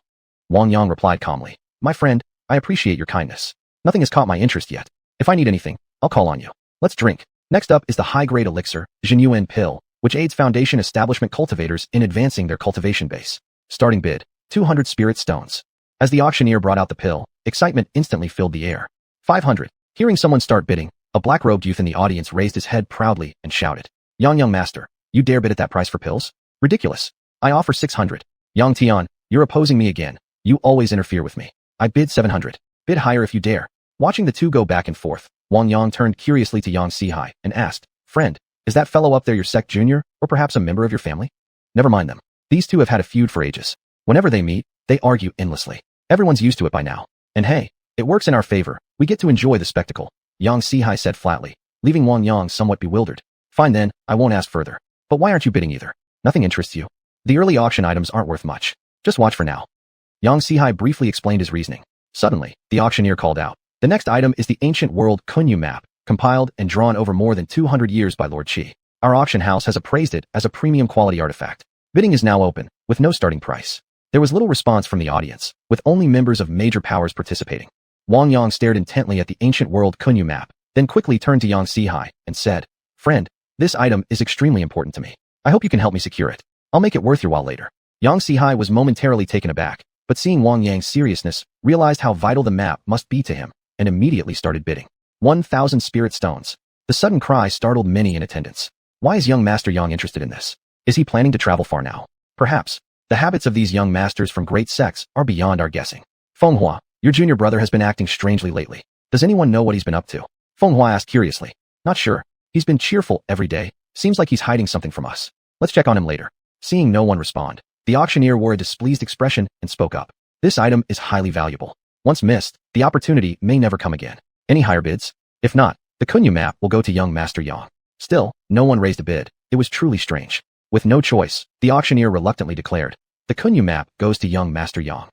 Wang Yang replied calmly. My friend, I appreciate your kindness. Nothing has caught my interest yet. If I need anything, I'll call on you. Let's drink. Next up is the high-grade elixir, xiuxian pill, which aids foundation establishment cultivators in advancing their cultivation base. Starting bid, 200 spirit stones. As the auctioneer brought out the pill, excitement instantly filled the air. 500. Hearing someone start bidding, a black-robed youth in the audience raised his head proudly and shouted. Young Master, you dare bid at that price for pills? Ridiculous. I offer 600. Yang Tian, you're opposing me again. You always interfere with me. I bid 700. Bid higher if you dare. Watching the two go back and forth, Wang Yang turned curiously to Yang Sihai and asked, Friend, is that fellow up there your sect junior, or perhaps a member of your family? Never mind them. These two have had a feud for ages. Whenever they meet, they argue endlessly. Everyone's used to it by now. And hey, it works in our favor. We get to enjoy the spectacle. Yang Sihai said flatly, leaving Wang Yang somewhat bewildered. Fine then, I won't ask further. But why aren't you bidding either? Nothing interests you. The early auction items aren't worth much. Just watch for now. Yang Sihai briefly explained his reasoning. Suddenly, the auctioneer called out. The next item is the ancient world Kunyu map, compiled and drawn over more than 200 years by Lord Qi. Our auction house has appraised it as a premium quality artifact. Bidding is now open, with no starting price. There was little response from the audience, with only members of major powers participating. Wang Yang stared intently at the ancient world Kunyu map, then quickly turned to Yang Sihai and said, Friend, this item is extremely important to me. I hope you can help me secure it. I'll make it worth your while later. Yang Sihai was momentarily taken aback, but seeing Wang Yang's seriousness, realized how vital the map must be to him, and immediately started bidding. 1,000 spirit stones. The sudden cry startled many in attendance. Why is young Master Yang interested in this? Is he planning to travel far now? Perhaps. The habits of these young masters from great sects are beyond our guessing. Fenghua, your junior brother has been acting strangely lately. Does anyone know what he's been up to? Fenghua asked curiously. Not sure. He's been cheerful every day. Seems like he's hiding something from us. Let's check on him later. Seeing no one respond, the auctioneer wore a displeased expression and spoke up. This item is highly valuable. Once missed, the opportunity may never come again. Any higher bids? If not, the Kunyu map will go to young Master Yang. Still, no one raised a bid. It was truly strange. With no choice, the auctioneer reluctantly declared, the Kunyu map goes to young Master Yang.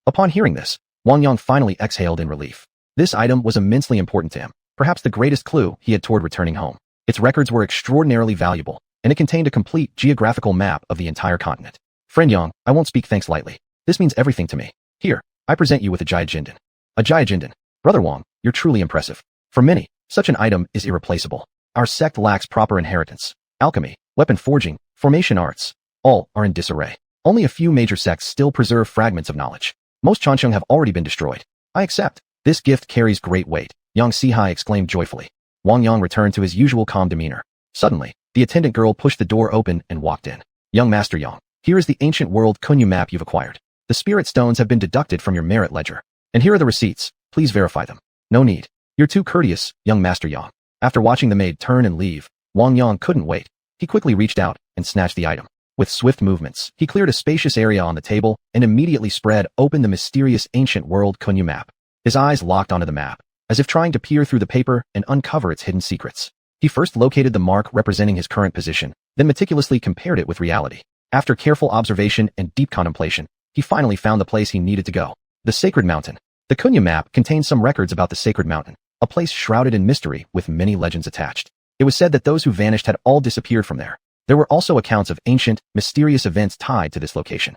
Upon hearing this, Wang Yang finally exhaled in relief. This item was immensely important to him, perhaps the greatest clue he had toward returning home. Its records were extraordinarily valuable, and it contained a complete geographical map of the entire continent. Friend Yang, I won't speak thanks lightly. This means everything to me. Here, I present you with a Jiajindan. A Jiajindan. Brother Wang, you're truly impressive. For many, such an item is irreplaceable. Our sect lacks proper inheritance. Alchemy, weapon forging, formation arts, all are in disarray. Only a few major sects still preserve fragments of knowledge. Most Chancheng have already been destroyed. I accept. This gift carries great weight, Yang Sihai exclaimed joyfully. Wang Yang returned to his usual calm demeanor. Suddenly, the attendant girl pushed the door open and walked in. Young Master Yang, here is the ancient world Kunyu map you've acquired. The spirit stones have been deducted from your merit ledger. And here are the receipts. Please verify them. No need. You're too courteous, young Master Yang. After watching the maid turn and leave, Wang Yang couldn't wait. He quickly reached out and snatched the item. With swift movements, he cleared a spacious area on the table and immediately spread open the mysterious ancient world Kunyu map. His eyes locked onto the map, as if trying to peer through the paper and uncover its hidden secrets. He first located the mark representing his current position, then meticulously compared it with reality. After careful observation and deep contemplation, he finally found the place he needed to go. The Sacred Mountain. The Kunyu map contained some records about the Sacred Mountain, a place shrouded in mystery with many legends attached. It was said that those who vanished had all disappeared from there. There were also accounts of ancient, mysterious events tied to this location.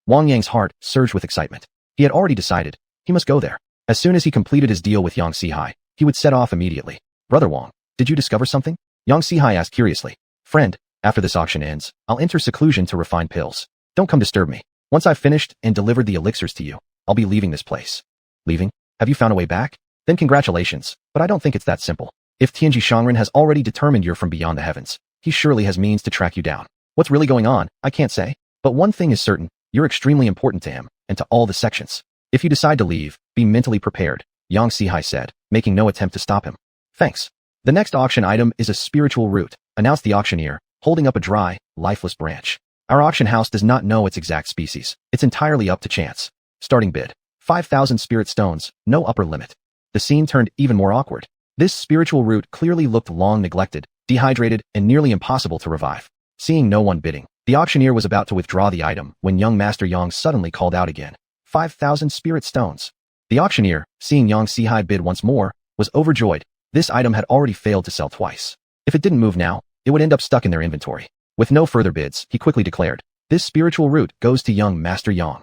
Wang Yang's heart surged with excitement. He had already decided he must go there. As soon as he completed his deal with Yang Sihai, he would set off immediately. Brother Wang, did you discover something? Yang Sihai asked curiously. Friend, after this auction ends, I'll enter seclusion to refine pills. Don't come disturb me. Once I've finished and delivered the elixirs to you, I'll be leaving this place. Leaving? Have you found a way back? Then congratulations, but I don't think it's that simple. If Tianji Shangren has already determined you're from beyond the heavens, he surely has means to track you down. What's really going on, I can't say. But one thing is certain, you're extremely important to him, and to all the sections. If you decide to leave, be mentally prepared, Yang Sihai said, making no attempt to stop him. Thanks. The next auction item is a spiritual root, announced the auctioneer, holding up a dry, lifeless branch. Our auction house does not know its exact species. It's entirely up to chance. Starting bid. 5,000 spirit stones, no upper limit. The scene turned even more awkward. This spiritual root clearly looked long neglected, dehydrated, and nearly impossible to revive. Seeing no one bidding, the auctioneer was about to withdraw the item when young Master Yang suddenly called out again. 5,000 spirit stones. The auctioneer, seeing Yang Sihai bid once more, was overjoyed. This item had already failed to sell twice. If it didn't move now, it would end up stuck in their inventory. With no further bids, he quickly declared, this spiritual root goes to young Master Yang.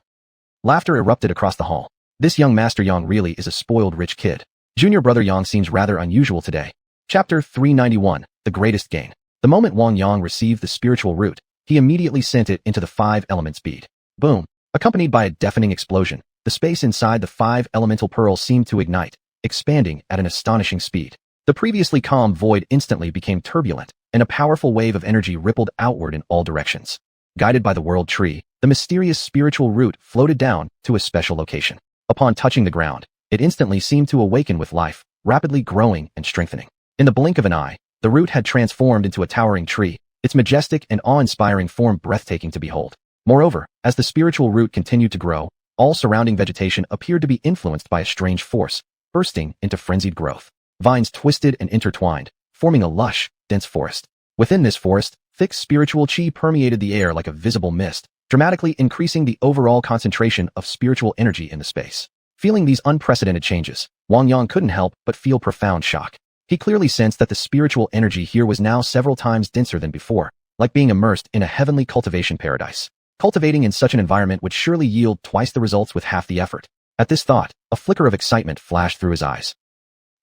Laughter erupted across the hall. This young Master Yang really is a spoiled rich kid. Junior brother Yang seems rather unusual today. Chapter 391, The Greatest Gain. The moment Wang Yang received the spiritual root, he immediately sent it into the 5 elements bead. Boom. Accompanied by a deafening explosion, the space inside the 5 elemental pearls seemed to ignite, expanding at an astonishing speed. The previously calm void instantly became turbulent, and a powerful wave of energy rippled outward in all directions. Guided by the world tree, the mysterious spiritual root floated down to a special location. Upon touching the ground, it instantly seemed to awaken with life, rapidly growing and strengthening. In the blink of an eye, the root had transformed into a towering tree, its majestic and awe-inspiring form breathtaking to behold. Moreover, as the spiritual root continued to grow, all surrounding vegetation appeared to be influenced by a strange force, bursting into frenzied growth. Vines twisted and intertwined, forming a lush, dense forest. Within this forest, thick spiritual chi permeated the air like a visible mist, dramatically increasing the overall concentration of spiritual energy in the space. Feeling these unprecedented changes, Wang Yang couldn't help but feel profound shock. He clearly sensed that the spiritual energy here was now several times denser than before, like being immersed in a heavenly cultivation paradise. Cultivating in such an environment would surely yield twice the results with half the effort. At this thought, a flicker of excitement flashed through his eyes.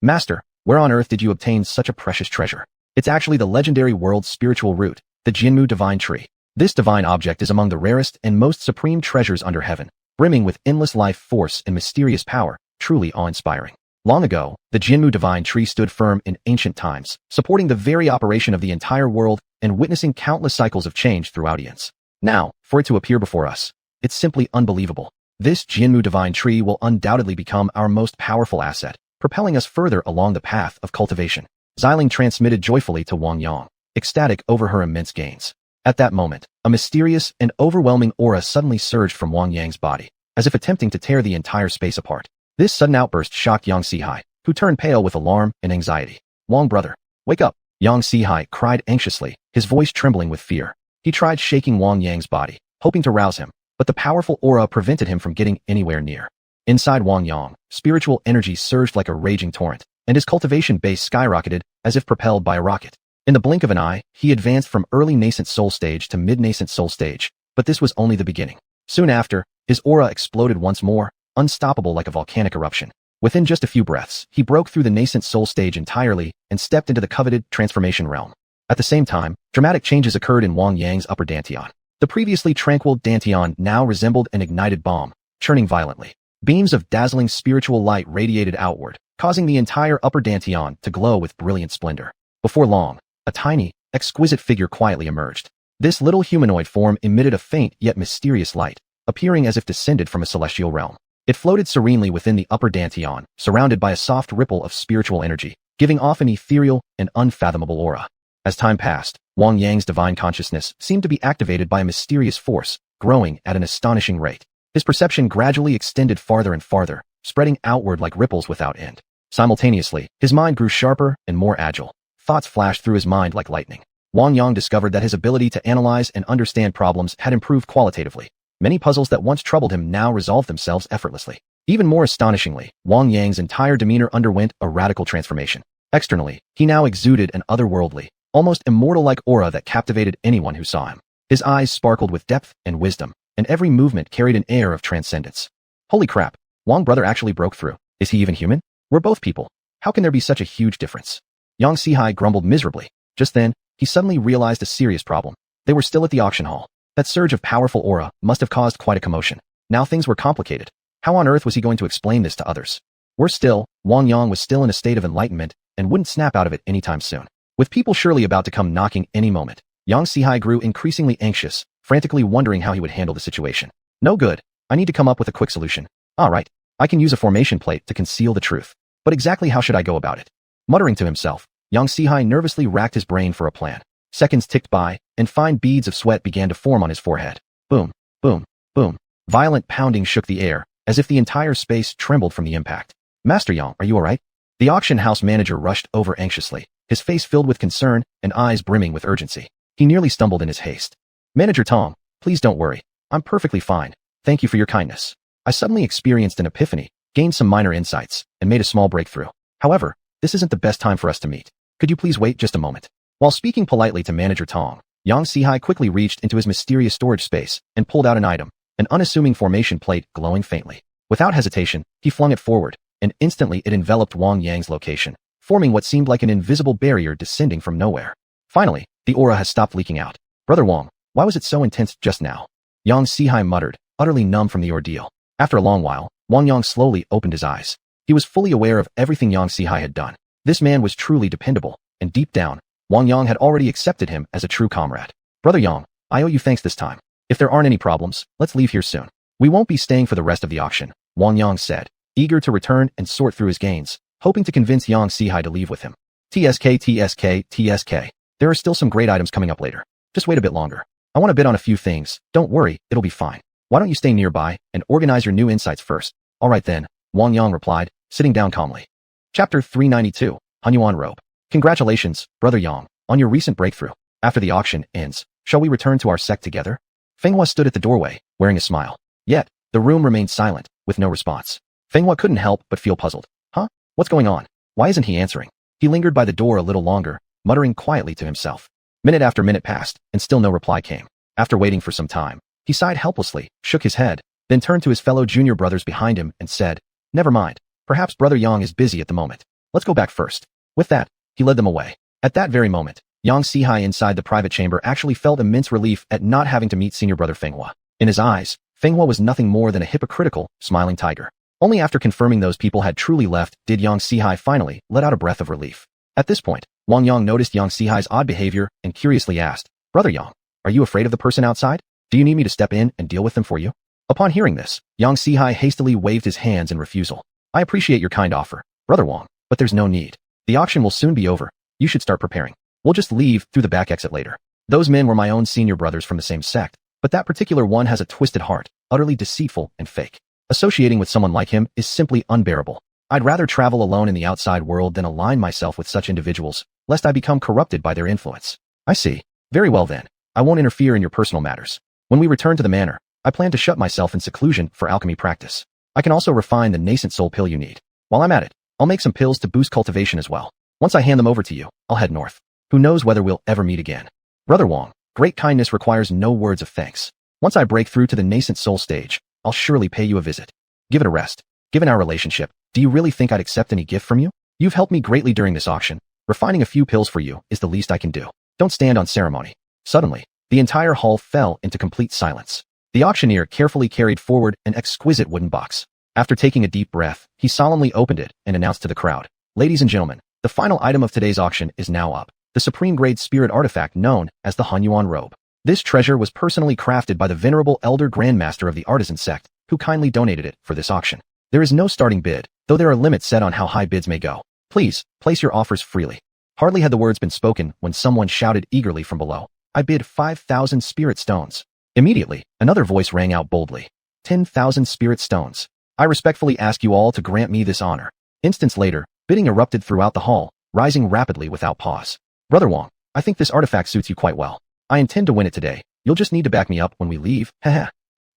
Master, where on earth did you obtain such a precious treasure? It's actually the legendary world's spiritual root, the Jinmu divine tree. This divine object is among the rarest and most supreme treasures under heaven, brimming with endless life force and mysterious power, truly awe-inspiring. Long ago, the Jinmu divine tree stood firm in ancient times, supporting the very operation of the entire world and witnessing countless cycles of change throughout eons. Now, for it to appear before us, it's simply unbelievable. This Jinmu divine tree will undoubtedly become our most powerful asset, propelling us further along the path of cultivation. Xiling transmitted joyfully to Wang Yang, ecstatic over her immense gains. At that moment, a mysterious and overwhelming aura suddenly surged from Wang Yang's body, as if attempting to tear the entire space apart. This sudden outburst shocked Yang Sihai, who turned pale with alarm and anxiety. Wang brother, wake up! Yang Sihai cried anxiously, his voice trembling with fear. He tried shaking Wang Yang's body, hoping to rouse him, but the powerful aura prevented him from getting anywhere near. Inside Wang Yang, spiritual energy surged like a raging torrent, and his cultivation base skyrocketed as if propelled by a rocket. In the blink of an eye, he advanced from early nascent soul stage to mid-nascent soul stage, but this was only the beginning. Soon after, his aura exploded once more, unstoppable like a volcanic eruption. Within just a few breaths, he broke through the nascent soul stage entirely and stepped into the coveted transformation realm. At the same time, dramatic changes occurred in Wang Yang's upper dantian. The previously tranquil dantian now resembled an ignited bomb, churning violently. Beams of dazzling spiritual light radiated outward, causing the entire upper dantian to glow with brilliant splendor. Before long, a tiny, exquisite figure quietly emerged. This little humanoid form emitted a faint yet mysterious light, appearing as if descended from a celestial realm. It floated serenely within the upper dantian, surrounded by a soft ripple of spiritual energy, giving off an ethereal and unfathomable aura. As time passed, Wang Yang's divine consciousness seemed to be activated by a mysterious force, growing at an astonishing rate. His perception gradually extended farther and farther, spreading outward like ripples without end. Simultaneously, his mind grew sharper and more agile. Thoughts flashed through his mind like lightning. Wang Yang discovered that his ability to analyze and understand problems had improved qualitatively. Many puzzles that once troubled him now resolved themselves effortlessly. Even more astonishingly, Wang Yang's entire demeanor underwent a radical transformation. Externally, he now exuded an otherworldly, almost immortal-like aura that captivated anyone who saw him. His eyes sparkled with depth and wisdom, and every movement carried an air of transcendence. Holy crap, Wang brother actually broke through. Is he even human? We're both people. How can there be such a huge difference? Yang Sihai grumbled miserably. Just then, he suddenly realized a serious problem. They were still at the auction hall. That surge of powerful aura must have caused quite a commotion. Now things were complicated. How on earth was he going to explain this to others? Worse still, Wang Yang was still in a state of enlightenment and wouldn't snap out of it anytime soon. With people surely about to come knocking any moment, Yang Sihai grew increasingly anxious, frantically wondering how he would handle the situation. No good. I need to come up with a quick solution. Alright, I can use a formation plate to conceal the truth. But exactly how should I go about it? Muttering to himself, Yang Sihai nervously racked his brain for a plan. Seconds ticked by, and fine beads of sweat began to form on his forehead. Boom, boom, boom. Violent pounding shook the air, as if the entire space trembled from the impact. Master Yang, are you alright? The auction house manager rushed over anxiously, his face filled with concern and eyes brimming with urgency. He nearly stumbled in his haste. Manager Tong, please don't worry. I'm perfectly fine. Thank you for your kindness. I suddenly experienced an epiphany, gained some minor insights, and made a small breakthrough. However, this isn't the best time for us to meet. Could you please wait just a moment? While speaking politely to Manager Tong, Yang Sihai quickly reached into his mysterious storage space and pulled out an item, an unassuming formation plate glowing faintly. Without hesitation, he flung it forward, and instantly it enveloped Wang Yang's location, forming what seemed like an invisible barrier descending from nowhere. Finally, the aura has stopped leaking out. Brother Wang, why was it so intense just now? Yang Sihai muttered, utterly numb from the ordeal. After a long while, Wang Yang slowly opened his eyes. He was fully aware of everything Yang Sihai had done. This man was truly dependable, and deep down, Wang Yang had already accepted him as a true comrade. Brother Yang, I owe you thanks this time. If there aren't any problems, let's leave here soon. We won't be staying for the rest of the auction, Wang Yang said, eager to return and sort through his gains, hoping to convince Yang Sihai to leave with him. TSK. There are still some great items coming up later. Just wait a bit longer. I want to bid on a few things. Don't worry, it'll be fine. Why don't you stay nearby and organize your new insights first? Alright then, Wang Yang replied, sitting down calmly. Chapter 392, Hunyuan Robe. Congratulations, Brother Yang, on your recent breakthrough. After the auction ends, shall we return to our sect together? Fenghua stood at the doorway, wearing a smile. Yet, the room remained silent, with no response. Fenghua couldn't help but feel puzzled. Huh? What's going on? Why isn't he answering? He lingered by the door a little longer, muttering quietly to himself. Minute after minute passed, and still no reply came. After waiting for some time, he sighed helplessly, shook his head, then turned to his fellow junior brothers behind him and said, Never mind. Perhaps Brother Yang is busy at the moment. Let's go back first. With that, he led them away. At that very moment, Yang Sihai inside the private chamber actually felt immense relief at not having to meet senior brother Fenghua. In his eyes, Fenghua was nothing more than a hypocritical, smiling tiger. Only after confirming those people had truly left did Yang Sihai finally let out a breath of relief. At this point, Wang Yang noticed Yang Sihai's odd behavior and curiously asked, Brother Yang, are you afraid of the person outside? Do you need me to step in and deal with them for you? Upon hearing this, Yang Sihai hastily waved his hands in refusal. I appreciate your kind offer, Brother Wang, but there's no need. The auction will soon be over. You should start preparing. We'll just leave through the back exit later. Those men were my own senior brothers from the same sect, but that particular one has a twisted heart, utterly deceitful and fake. Associating with someone like him is simply unbearable. I'd rather travel alone in the outside world than align myself with such individuals, lest I become corrupted by their influence. I see. Very well then. I won't interfere in your personal matters. When we return to the manor, I plan to shut myself in seclusion for alchemy practice. I can also refine the nascent soul pill you need. While I'm at it, I'll make some pills to boost cultivation as well. Once I hand them over to you, I'll head north. Who knows whether we'll ever meet again. Brother Wang, great kindness requires no words of thanks. Once I break through to the nascent soul stage, I'll surely pay you a visit. Give it a rest. Given our relationship, Do you really think I'd accept any gift from you? You've helped me greatly during this auction. Refining a few pills for you is the least I can do. Don't stand on ceremony. Suddenly, the entire hall fell into complete silence. The auctioneer carefully carried forward an exquisite wooden box. After taking a deep breath, he solemnly opened it and announced to the crowd, "Ladies and gentlemen, the final item of today's auction is now up. The supreme-grade spirit artifact known as the xiuxian robe. This treasure was personally crafted by the venerable elder grandmaster of the artisan sect, who kindly donated it for this auction. There is no starting bid, though there are limits set on how high bids may go. Please, place your offers freely." Hardly had the words been spoken when someone shouted eagerly from below, "I bid 5,000 spirit stones." Immediately, another voice rang out boldly, 10,000 spirit stones. I respectfully ask you all to grant me this honor. Instants later, bidding erupted throughout the hall, rising rapidly without pause. Brother Wong, I think this artifact suits you quite well. I intend to win it today. You'll just need to back me up when we leave, haha.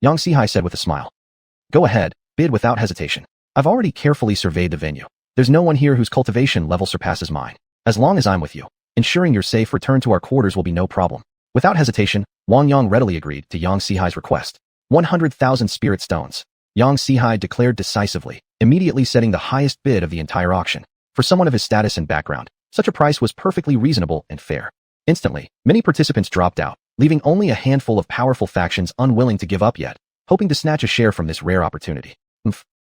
Yang Sihai said with a smile. Go ahead, bid without hesitation. I've already carefully surveyed the venue. There's no one here whose cultivation level surpasses mine. As long as I'm with you, ensuring your safe return to our quarters will be no problem. Without hesitation, Wang Yang readily agreed to Yang Sihai's request. 100,000 spirit stones. Yang Sihai declared decisively, immediately setting the highest bid of the entire auction. For someone of his status and background, such a price was perfectly reasonable and fair. Instantly, many participants dropped out, leaving only a handful of powerful factions unwilling to give up yet, hoping to snatch a share from this rare opportunity.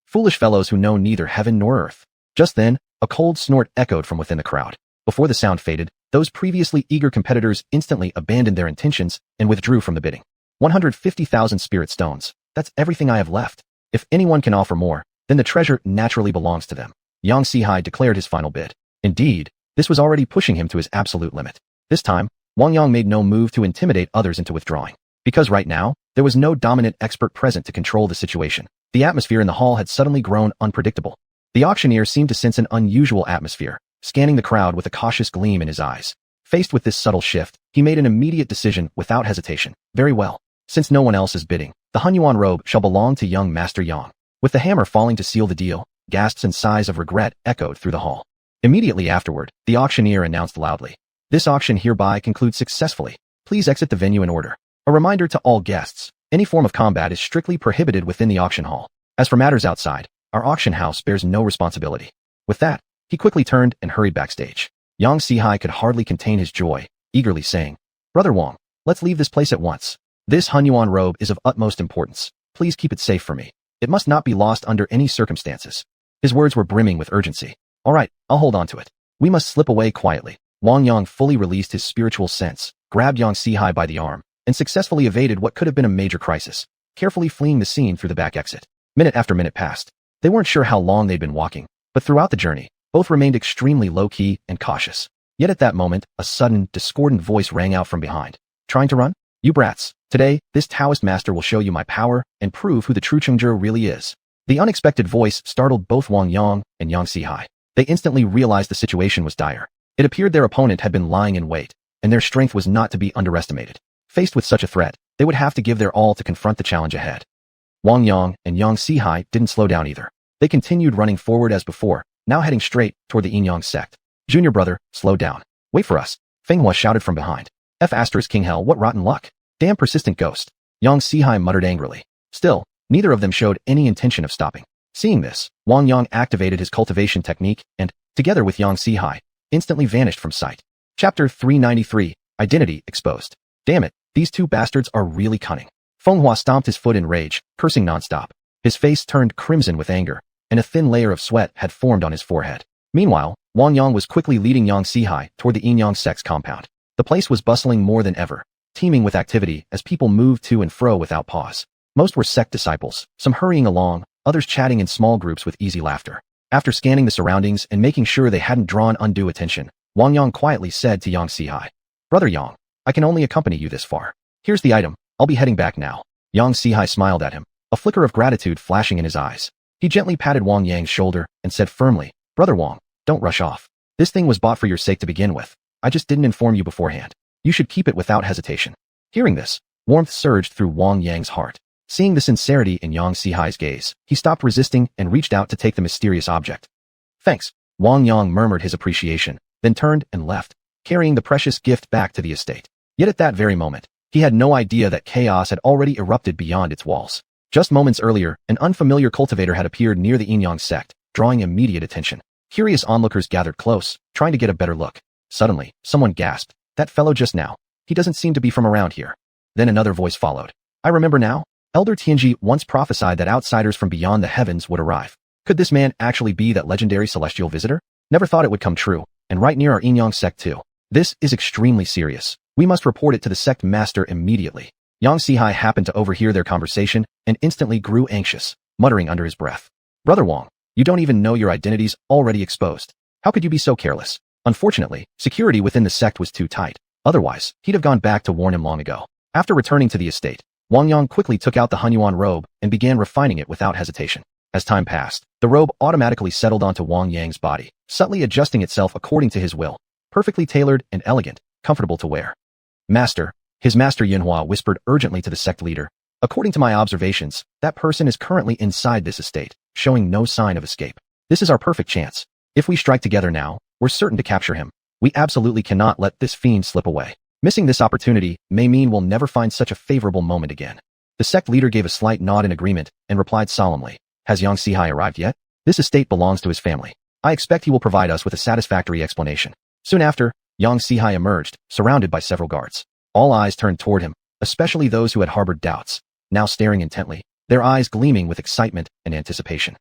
Foolish fellows who know neither heaven nor earth. Just then, a cold snort echoed from within the crowd. Before the sound faded, those previously eager competitors instantly abandoned their intentions and withdrew from the bidding. 150,000 spirit stones. That's everything I have left. If anyone can offer more, then the treasure naturally belongs to them. Yang Sihai declared his final bid. Indeed, this was already pushing him to his absolute limit. This time, Wang Yang made no move to intimidate others into withdrawing. Because right now, there was no dominant expert present to control the situation. The atmosphere in the hall had suddenly grown unpredictable. The auctioneer seemed to sense an unusual atmosphere, scanning the crowd with a cautious gleam in his eyes. Faced with this subtle shift, he made an immediate decision without hesitation. Very well. Since no one else is bidding, the xiuxian robe shall belong to young Master Yang. With the hammer falling to seal the deal, gasps and sighs of regret echoed through the hall. Immediately afterward, the auctioneer announced loudly, "This auction hereby concludes successfully. Please exit the venue in order." A reminder to all guests, any form of combat is strictly prohibited within the auction hall. As for matters outside, our auction house bears no responsibility. With that, he quickly turned and hurried backstage. Yang Sihai could hardly contain his joy, eagerly saying, "Brother Wong, let's leave this place at once. This xiuxian robe is of utmost importance. Please keep it safe for me. It must not be lost under any circumstances." His words were brimming with urgency. "All right, I'll hold on to it. We must slip away quietly." Wang Yang fully released his spiritual sense, grabbed Yang Sihai by the arm, and successfully evaded what could have been a major crisis, carefully fleeing the scene through the back exit. Minute after minute passed. They weren't sure how long they'd been walking, but throughout the journey, both remained extremely low-key and cautious. Yet at that moment, a sudden, discordant voice rang out from behind. "Trying to run? You brats. Today, this Taoist master will show you my power and prove who the true Chengzhi really is." The unexpected voice startled both Wang Yang and Yang Sihai. They instantly realized the situation was dire. It appeared their opponent had been lying in wait, and their strength was not to be underestimated. Faced with such a threat, they would have to give their all to confront the challenge ahead. Wang Yang and Yang Sihai didn't slow down either. They continued running forward as before, now heading straight toward the Yin-Yang sect. "Junior brother, slow down. Wait for us," Feng Hua shouted from behind. King hell, what rotten luck. Damn persistent ghost. Yang Sihai muttered angrily. Still, neither of them showed any intention of stopping. Seeing this, Wang Yang activated his cultivation technique and, together with Yang Sihai, instantly vanished from sight. Chapter 393, Identity Exposed. Damn it, these two bastards are really cunning. Feng Hua stomped his foot in rage, cursing nonstop. His face turned crimson with anger, and a thin layer of sweat had formed on his forehead. Meanwhile, Wang Yang was quickly leading Yang Sihai toward the Yin-Yang sect's compound. The place was bustling more than ever, teeming with activity as people moved to and fro without pause. Most were sect disciples, some hurrying along, others chatting in small groups with easy laughter. After scanning the surroundings and making sure they hadn't drawn undue attention, Wang Yang quietly said to Yang Sihai, "Brother Yang, I can only accompany you this far. Here's the item, I'll be heading back now." Yang Sihai smiled at him, a flicker of gratitude flashing in his eyes. He gently patted Wang Yang's shoulder and said firmly, "Brother Wang, don't rush off. This thing was bought for your sake to begin with. I just didn't inform you beforehand. You should keep it without hesitation." Hearing this, warmth surged through Wang Yang's heart. Seeing the sincerity in Yang Sihai's gaze, he stopped resisting and reached out to take the mysterious object. "Thanks." Wang Yang murmured his appreciation, then turned and left, carrying the precious gift back to the estate. Yet at that very moment, he had no idea that chaos had already erupted beyond its walls. Just moments earlier, an unfamiliar cultivator had appeared near the Yin-Yang sect, drawing immediate attention. Curious onlookers gathered close, trying to get a better look. Suddenly, someone gasped, "That fellow just now. He doesn't seem to be from around here." Then another voice followed. "I remember now. Elder Tianji once prophesied that outsiders from beyond the heavens would arrive. Could this man actually be that legendary celestial visitor? Never thought it would come true, and right near our Innyang sect too. This is extremely serious. We must report it to the sect master immediately." Yang Sihai happened to overhear their conversation and instantly grew anxious, muttering under his breath, "Brother Wang, you don't even know your identity's already exposed. How could you be so careless?" Unfortunately, security within the sect was too tight. Otherwise, he'd have gone back to warn him long ago. After returning to the estate, Wang Yang quickly took out the Hunyuan robe and began refining it without hesitation. As time passed, the robe automatically settled onto Wang Yang's body, subtly adjusting itself according to his will. Perfectly tailored and elegant, comfortable to wear. "Master," his master Yunhua whispered urgently to the sect leader, "according to my observations, that person is currently inside this estate, showing no sign of escape. This is our perfect chance. If we strike together now, we're certain to capture him. We absolutely cannot let this fiend slip away. Missing this opportunity may mean we'll never find such a favorable moment again." The sect leader gave a slight nod in agreement and replied solemnly, "Has Yang Sihai arrived yet? This estate belongs to his family. I expect he will provide us with a satisfactory explanation." Soon after, Yang Sihai emerged, surrounded by several guards. All eyes turned toward him, especially those who had harbored doubts, now staring intently, their eyes gleaming with excitement and anticipation.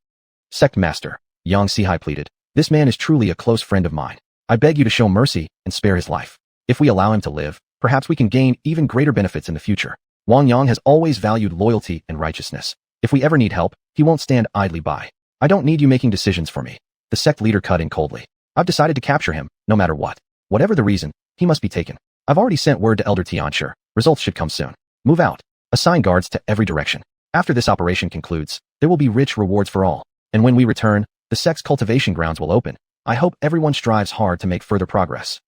"Sect Master," Yang Sihai pleaded, "this man is truly a close friend of mine. I beg you to show mercy and spare his life. If we allow him to live, perhaps we can gain even greater benefits in the future. Wang Yang has always valued loyalty and righteousness. If we ever need help, he won't stand idly by. I don't need you making decisions for me." The sect leader cut in coldly. "I've decided to capture him, no matter what. Whatever the reason, he must be taken. I've already sent word to Elder Tianshi. Results should come soon. Move out. Assign guards to every direction. After this operation concludes, there will be rich rewards for all. And when we return, the sect's cultivation grounds will open. I hope everyone strives hard to make further progress."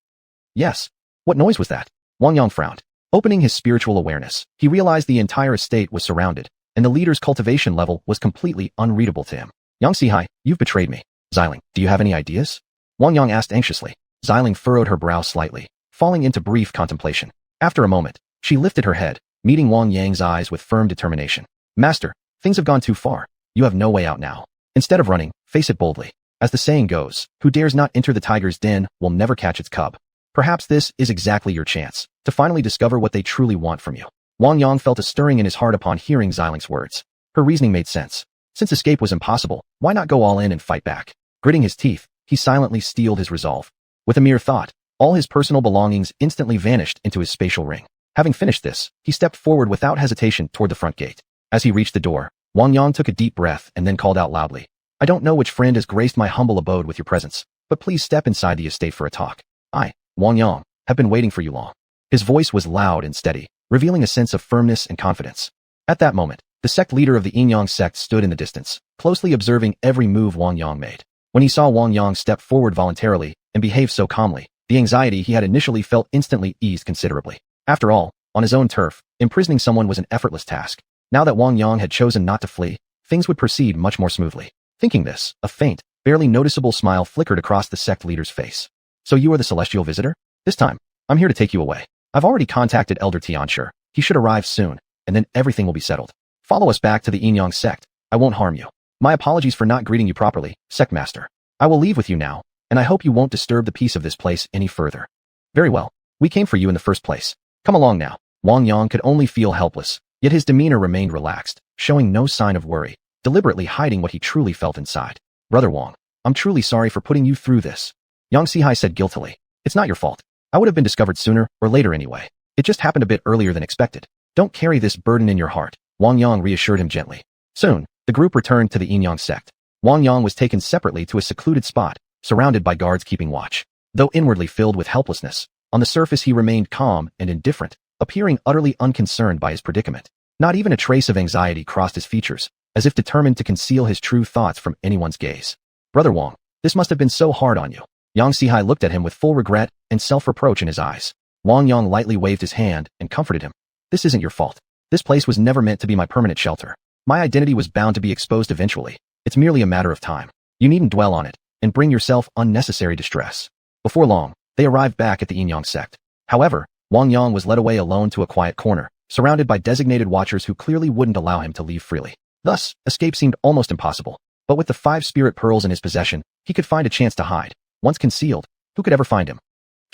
"Yes. What noise was that?" Wang Yang frowned. Opening his spiritual awareness, he realized the entire estate was surrounded, and the leader's cultivation level was completely unreadable to him. "Yang Sihai, you've betrayed me. Xiling, do you have any ideas?" Wang Yang asked anxiously. Xiling furrowed her brow slightly, falling into brief contemplation. After a moment, she lifted her head, meeting Wang Yang's eyes with firm determination. "Master, things have gone too far. You have no way out now. Instead of running, face it boldly. As the saying goes, who dares not enter the tiger's den will never catch its cub. Perhaps this is exactly your chance, to finally discover what they truly want from you." Wang Yang felt a stirring in his heart upon hearing Xiling's words. Her reasoning made sense. Since escape was impossible, why not go all in and fight back? Gritting his teeth, he silently steeled his resolve. With a mere thought, all his personal belongings instantly vanished into his spatial ring. Having finished this, he stepped forward without hesitation toward the front gate. As he reached the door, Wang Yang took a deep breath and then called out loudly, "I don't know which friend has graced my humble abode with your presence, but please step inside the estate for a talk. I, Wang Yang, have been waiting for you long." His voice was loud and steady, revealing a sense of firmness and confidence. At that moment, the sect leader of the Innyang sect stood in the distance, closely observing every move Wang Yang made. When he saw Wang Yang step forward voluntarily and behave so calmly, the anxiety he had initially felt instantly eased considerably. After all, on his own turf, imprisoning someone was an effortless task. Now that Wang Yang had chosen not to flee, things would proceed much more smoothly. Thinking this, a faint, barely noticeable smile flickered across the sect leader's face. "So you are the celestial visitor? This time, I'm here to take you away. I've already contacted Elder Tianshi. He should arrive soon, and then everything will be settled. Follow us back to the Innyang sect. I won't harm you. My apologies for not greeting you properly, sect master. I will leave with you now, and I hope you won't disturb the peace of this place any further." "Very well. We came for you in the first place. Come along now." Wang Yang could only feel helpless, yet his demeanor remained relaxed, showing no sign of worry, deliberately hiding what he truly felt inside. "Brother Wang, I'm truly sorry for putting you through this," Yang Sihai said guiltily. "It's not your fault. I would have been discovered sooner or later anyway. It just happened a bit earlier than expected. Don't carry this burden in your heart," Wang Yang reassured him gently. Soon, the group returned to the Innyang sect. Wang Yang was taken separately to a secluded spot, surrounded by guards keeping watch. Though inwardly filled with helplessness, on the surface he remained calm and indifferent, appearing utterly unconcerned by his predicament. Not even a trace of anxiety crossed his features, as if determined to conceal his true thoughts from anyone's gaze. "Brother Wang, this must have been so hard on you." Yang Sihai looked at him with full regret and self-reproach in his eyes. Wang Yang lightly waved his hand and comforted him. "This isn't your fault. This place was never meant to be my permanent shelter. My identity was bound to be exposed eventually. It's merely a matter of time. You needn't dwell on it and bring yourself unnecessary distress." Before long, they arrived back at the Innyang sect. However, Wang Yang was led away alone to a quiet corner, surrounded by designated watchers who clearly wouldn't allow him to leave freely. Thus, escape seemed almost impossible. But with the 5 spirit pearls in his possession, he could find a chance to hide. Once concealed, who could ever find him?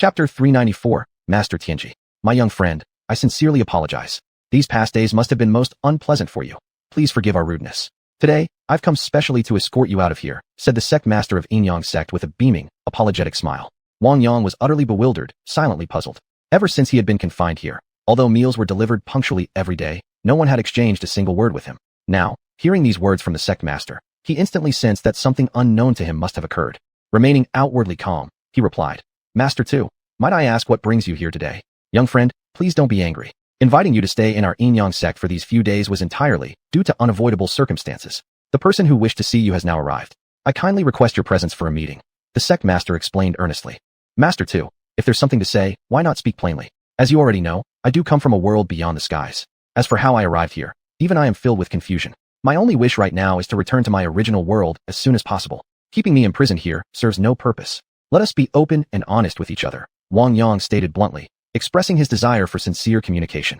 Chapter 394, Master Tianji. My young friend, I sincerely apologize. These past days must have been most unpleasant for you. Please forgive our rudeness. Today, I've come specially to escort you out of here, said the sect master of Yin Yang sect with a beaming, apologetic smile. Wang Yang was utterly bewildered, silently puzzled. Ever since he had been confined here, although meals were delivered punctually every day, no one had exchanged a single word with him. Now, hearing these words from the sect master, he instantly sensed that something unknown to him must have occurred. Remaining outwardly calm, he replied, Master Tu, might I ask what brings you here today? Young friend, please don't be angry. Inviting you to stay in our Yin Yang sect for these few days was entirely due to unavoidable circumstances. The person who wished to see you has now arrived. I kindly request your presence for a meeting. The sect master explained earnestly. Master Tu, if there's something to say, why not speak plainly? As you already know, I do come from a world beyond the skies. As for how I arrived here, even I am filled with confusion. My only wish right now is to return to my original world as soon as possible. Keeping me imprisoned here serves no purpose. Let us be open and honest with each other, Wang Yang stated bluntly, expressing his desire for sincere communication.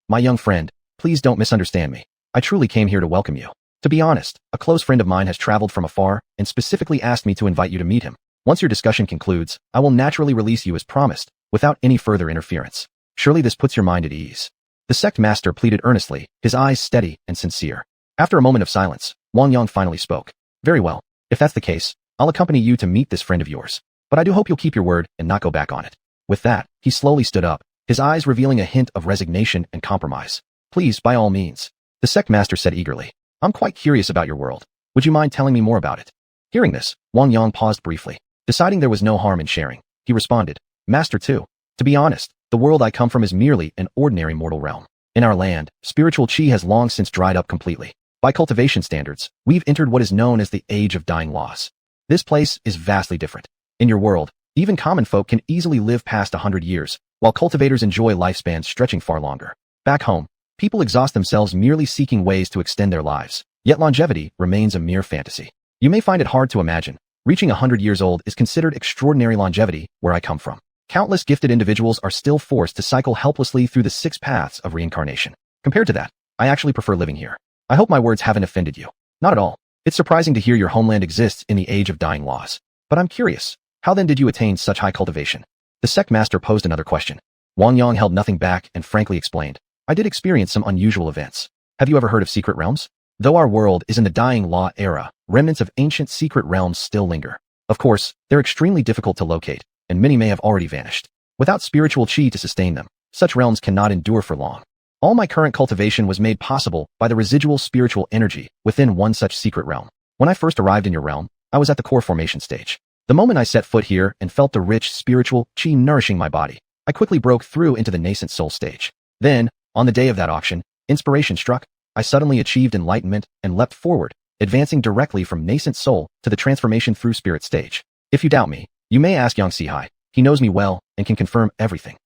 My young friend, please don't misunderstand me. I truly came here to welcome you. To be honest, a close friend of mine has traveled from afar and specifically asked me to invite you to meet him. Once your discussion concludes, I will naturally release you as promised, without any further interference. Surely this puts your mind at ease. The sect master pleaded earnestly, his eyes steady and sincere. After a moment of silence, Wang Yang finally spoke. Very well. If that's the case, I'll accompany you to meet this friend of yours. But I do hope you'll keep your word and not go back on it. With that, he slowly stood up, his eyes revealing a hint of resignation and compromise. Please, by all means. The sect master said eagerly. I'm quite curious about your world. Would you mind telling me more about it? Hearing this, Wang Yang paused briefly. Deciding there was no harm in sharing, he responded, Master Tu, to be honest, the world I come from is merely an ordinary mortal realm. In our land, spiritual qi has long since dried up completely. By cultivation standards, we've entered what is known as the age of dying laws. This place is vastly different. In your world, even common folk can easily live past 100 years, while cultivators enjoy lifespans stretching far longer. Back home, people exhaust themselves merely seeking ways to extend their lives, yet longevity remains a mere fantasy. You may find it hard to imagine, reaching 100 years old is considered extraordinary longevity where I come from. Countless gifted individuals are still forced to cycle helplessly through the 6 paths of reincarnation. Compared to that, I actually prefer living here. I hope my words haven't offended you. Not at all. It's surprising to hear your homeland exists in the age of dying laws. But I'm curious, how then did you attain such high cultivation? The sect master posed another question. Wang Yang held nothing back and frankly explained. I did experience some unusual events. Have you ever heard of secret realms? Though our world is in the dying law era, remnants of ancient secret realms still linger. Of course, they're extremely difficult to locate, and many may have already vanished. Without spiritual qi to sustain them, such realms cannot endure for long. All my current cultivation was made possible by the residual spiritual energy within one such secret realm. When I first arrived in your realm, I was at the core formation stage. The moment I set foot here and felt the rich spiritual qi nourishing my body, I quickly broke through into the nascent soul stage. Then, on the day of that auction, inspiration struck. I suddenly achieved enlightenment and leapt forward, advancing directly from nascent soul to the transformation through spirit stage. If you doubt me, you may ask Yang Sihai. He knows me well and can confirm everything.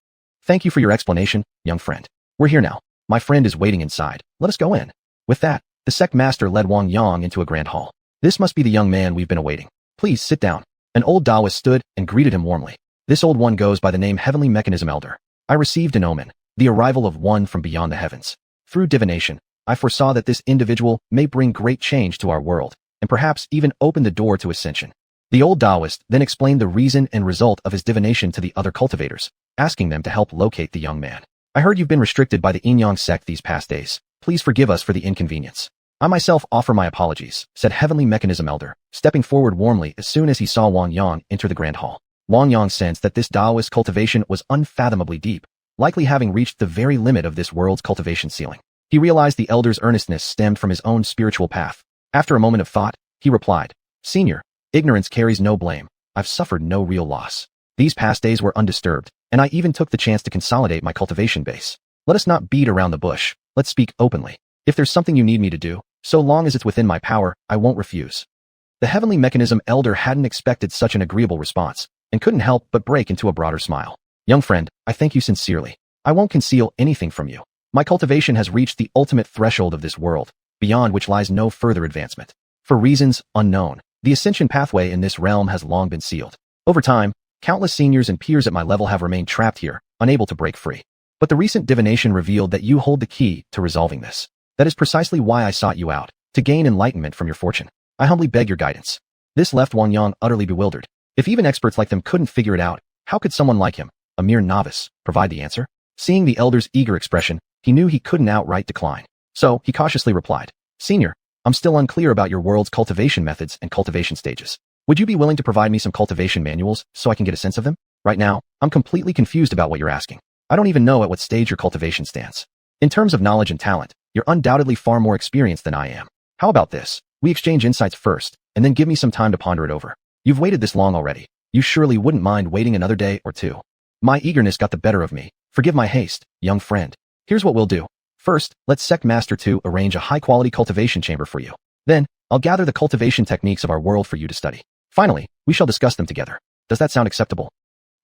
Thank you for your explanation, young friend. We're here now. My friend is waiting inside. Let us go in. With that, the sect master led Wang Yang into a grand hall. This must be the young man we've been awaiting. Please sit down. An old Taoist stood and greeted him warmly. This old one goes by the name Heavenly Mechanism Elder. I received an omen, the arrival of one from beyond the heavens. Through divination, I foresaw that this individual may bring great change to our world, and perhaps even open the door to ascension. The old Taoist then explained the reason and result of his divination to the other cultivators, asking them to help locate the young man. I heard you've been restricted by the Yin Yang sect these past days. Please forgive us for the inconvenience. I myself offer my apologies, said Heavenly Mechanism Elder, stepping forward warmly as soon as he saw Wang Yang enter the grand hall. Wang Yang sensed that this Taoist cultivation was unfathomably deep, likely having reached the very limit of this world's cultivation ceiling. He realized the elder's earnestness stemmed from his own spiritual path. After a moment of thought, he replied, Senior, ignorance carries no blame. I've suffered no real loss. These past days were undisturbed, and I even took the chance to consolidate my cultivation base. Let us not beat around the bush. Let's speak openly. If there's something you need me to do, so long as it's within my power, I won't refuse. The Heavenly Mechanism Elder hadn't expected such an agreeable response, and couldn't help but break into a broader smile. Young friend, I thank you sincerely. I won't conceal anything from you. My cultivation has reached the ultimate threshold of this world, beyond which lies no further advancement. For reasons unknown, the ascension pathway in this realm has long been sealed. Over time, countless seniors and peers at my level have remained trapped here, unable to break free. But the recent divination revealed that you hold the key to resolving this. That is precisely why I sought you out, to gain enlightenment from your fortune. I humbly beg your guidance. This left Wang Yang utterly bewildered. If even experts like them couldn't figure it out, how could someone like him, a mere novice, provide the answer? Seeing the elder's eager expression, he knew he couldn't outright decline. So, he cautiously replied, Senior, I'm still unclear about your world's cultivation methods and cultivation stages. Would you be willing to provide me some cultivation manuals so I can get a sense of them? Right now, I'm completely confused about what you're asking. I don't even know at what stage your cultivation stands. In terms of knowledge and talent, you're undoubtedly far more experienced than I am. How about this? We exchange insights first, and then give me some time to ponder it over. You've waited this long already. You surely wouldn't mind waiting another day or two. My eagerness got the better of me. Forgive my haste, young friend. Here's what we'll do. First, let Sect Master 2 arrange a high-quality cultivation chamber for you. Then, I'll gather the cultivation techniques of our world for you to study. Finally, we shall discuss them together. Does that sound acceptable?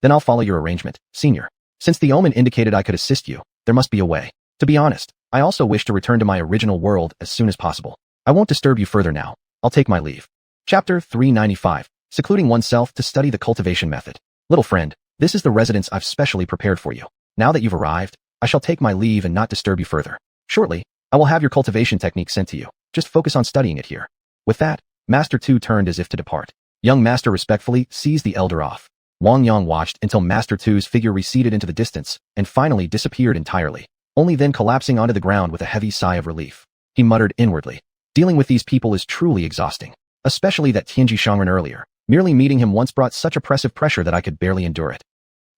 Then I'll follow your arrangement, Senior. Since the omen indicated I could assist you, there must be a way. To be honest, I also wish to return to my original world as soon as possible. I won't disturb you further now. I'll take my leave. Chapter 395. Secluding oneself to study the cultivation method. Little friend, this is the residence I've specially prepared for you. Now that you've arrived, I shall take my leave and not disturb you further. Shortly, I will have your cultivation technique sent to you. Just focus on studying it here. With that, Master 2 turned as if to depart. Young Master respectfully seized the elder off. Wang Yang watched until Master 2's figure receded into the distance and finally disappeared entirely, only then collapsing onto the ground with a heavy sigh of relief. He muttered inwardly, dealing with these people is truly exhausting, especially that xiuxian earlier. Merely meeting him once brought such oppressive pressure that I could barely endure it.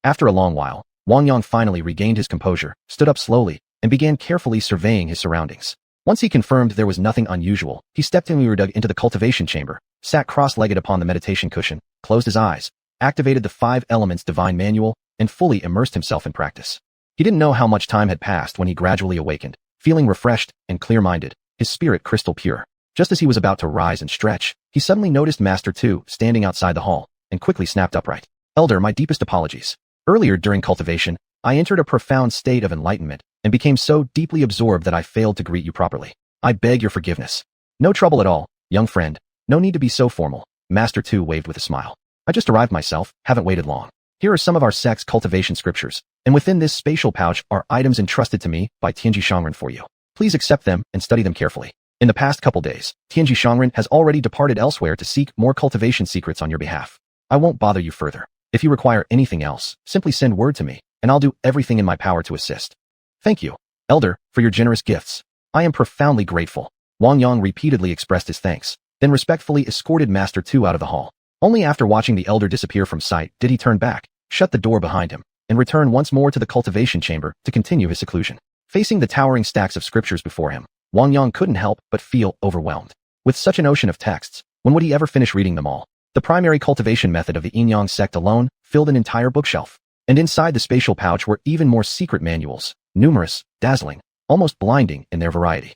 After a long while, Wang Yang finally regained his composure, stood up slowly, and began carefully surveying his surroundings. Once he confirmed there was nothing unusual, he stepped into the cultivation chamber, sat cross-legged upon the meditation cushion, closed his eyes, activated the 5 Elements Divine Manual, and fully immersed himself in practice. He didn't know how much time had passed when he gradually awakened, feeling refreshed and clear-minded, his spirit crystal pure. Just as he was about to rise and stretch, he suddenly noticed Master 2 standing outside the hall, and quickly snapped upright. Elder, my deepest apologies. Earlier during cultivation, I entered a profound state of enlightenment, and became so deeply absorbed that I failed to greet you properly. I beg your forgiveness. No trouble at all, young friend. No need to be so formal. Master 2 waved with a smile. I just arrived myself, haven't waited long. Here are some of our sect's cultivation scriptures, and within this spatial pouch are items entrusted to me by xiuxian for you. Please accept them and study them carefully. In the past couple days, xiuxian has already departed elsewhere to seek more cultivation secrets on your behalf. I won't bother you further. If you require anything else, simply send word to me, and I'll do everything in my power to assist. Thank you, Elder, for your generous gifts. I am profoundly grateful. Wang Yang repeatedly expressed his thanks, then respectfully escorted Master 2 out of the hall. Only after watching the elder disappear from sight did he turn back, shut the door behind him, and return once more to the cultivation chamber to continue his seclusion. Facing the towering stacks of scriptures before him, Wang Yang couldn't help but feel overwhelmed. With such an ocean of texts, when would he ever finish reading them all? The primary cultivation method of the Yin-Yang sect alone filled an entire bookshelf, and inside the spatial pouch were even more secret manuals, numerous, dazzling, almost blinding in their variety.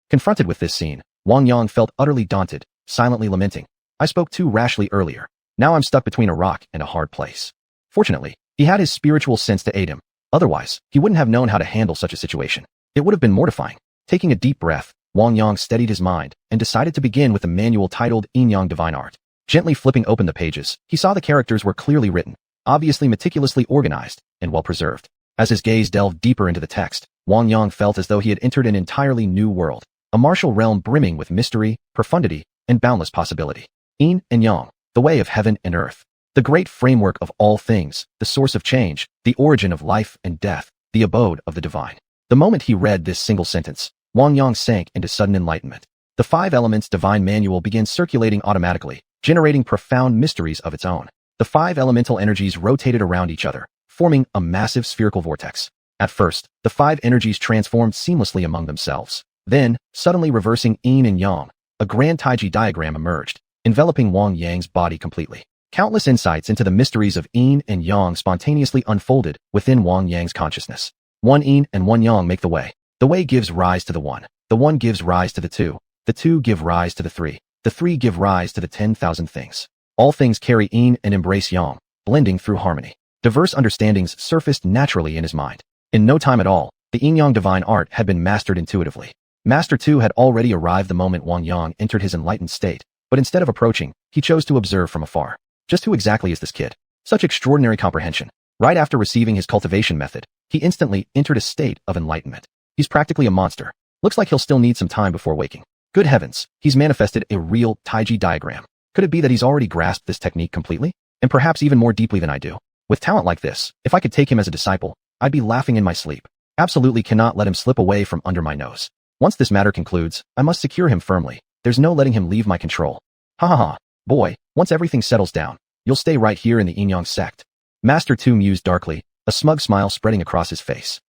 Confronted with this scene, Wang Yang felt utterly daunted, silently lamenting. I spoke too rashly earlier. Now I'm stuck between a rock and a hard place. Fortunately, he had his spiritual sense to aid him. Otherwise, he wouldn't have known how to handle such a situation. It would have been mortifying. Taking a deep breath, Wang Yang steadied his mind and decided to begin with a manual titled Yin-Yang Divine Art. Gently flipping open the pages, he saw the characters were clearly written, obviously meticulously organized, and well-preserved. As his gaze delved deeper into the text, Wang Yang felt as though he had entered an entirely new world, a martial realm brimming with mystery, profundity, and boundless possibility. Yin and Yang, the way of heaven and earth, the great framework of all things, the source of change, the origin of life and death, the abode of the divine. The moment he read this single sentence, Wang Yang sank into sudden enlightenment. The 5 Elements Divine Manual began circulating automatically, generating profound mysteries of its own. The 5 elemental energies rotated around each other, forming a massive spherical vortex. At first, the 5 energies transformed seamlessly among themselves. Then, suddenly reversing Yin and Yang, a grand Taiji diagram emerged, enveloping Wang Yang's body completely. Countless insights into the mysteries of Yin and Yang spontaneously unfolded within Wang Yang's consciousness. 1 Yin and 1 Yang make the way. The way gives rise to the 1. The 1 gives rise to the 2. The 2 give rise to the 3. The 3 give rise to the 10,000 things. All things carry Yin and embrace Yang, blending through harmony. Diverse understandings surfaced naturally in his mind. In no time at all, the Yin-Yang divine art had been mastered intuitively. Master 2 had already arrived the moment Wang Yang entered his enlightened state, but instead of approaching, he chose to observe from afar. Just who exactly is this kid? Such extraordinary comprehension. Right after receiving his cultivation method, he instantly entered a state of enlightenment. He's practically a monster. Looks like he'll still need some time before waking. Good heavens, he's manifested a real Taiji diagram. Could it be that he's already grasped this technique completely? And perhaps even more deeply than I do? With talent like this, if I could take him as a disciple, I'd be laughing in my sleep. Absolutely cannot let him slip away from under my nose. Once this matter concludes, I must secure him firmly. There's no letting him leave my control. Ha ha ha. Boy, once everything settles down, you'll stay right here in the Yin-Yang sect. Master Tu mused darkly, a smug smile spreading across his face.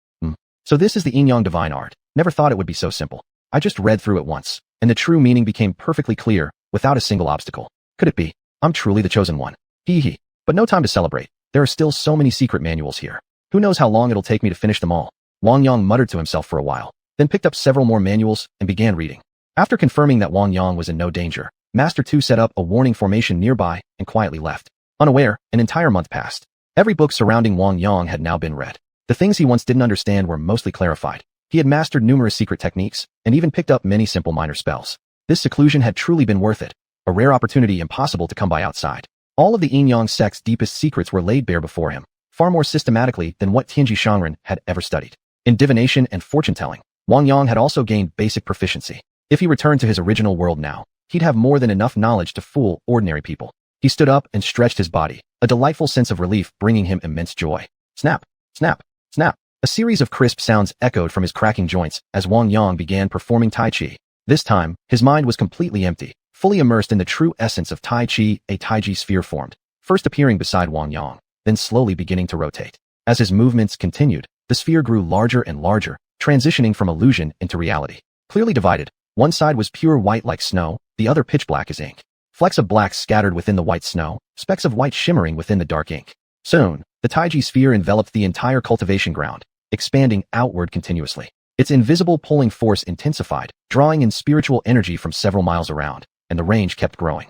So this is the Yin-Yang divine art. Never thought it would be so simple. I just read through it once, and the true meaning became perfectly clear, without a single obstacle. Could it be? I'm truly the chosen one. Hee hee. But no time to celebrate. There are still so many secret manuals here. Who knows how long it'll take me to finish them all. Wang Yang muttered to himself for a while, then picked up several more manuals and began reading. After confirming that Wang Yang was in no danger, Master Tu set up a warning formation nearby and quietly left. Unaware, an entire month passed. Every book surrounding Wang Yang had now been read. The things he once didn't understand were mostly clarified. He had mastered numerous secret techniques, and even picked up many simple minor spells. This seclusion had truly been worth it, a rare opportunity impossible to come by outside. All of the Yin-Yang sect's deepest secrets were laid bare before him, far more systematically than what xiuxian had ever studied. In divination and fortune-telling, Wang Yang had also gained basic proficiency. If he returned to his original world now, he'd have more than enough knowledge to fool ordinary people. He stood up and stretched his body, a delightful sense of relief bringing him immense joy. Snap, snap, snap. A series of crisp sounds echoed from his cracking joints as Wang Yang began performing Tai Chi. This time, his mind was completely empty, fully immersed in the true essence of Tai Chi. A Taiji sphere formed, first appearing beside Wang Yang, then slowly beginning to rotate. As his movements continued, the sphere grew larger and larger, transitioning from illusion into reality. Clearly divided, one side was pure white like snow, the other pitch black as ink. Flecks of black scattered within the white snow, specks of white shimmering within the dark ink. Soon, the Taiji sphere enveloped the entire cultivation ground, expanding outward continuously. Its invisible pulling force intensified, drawing in spiritual energy from several miles around, and the range kept growing.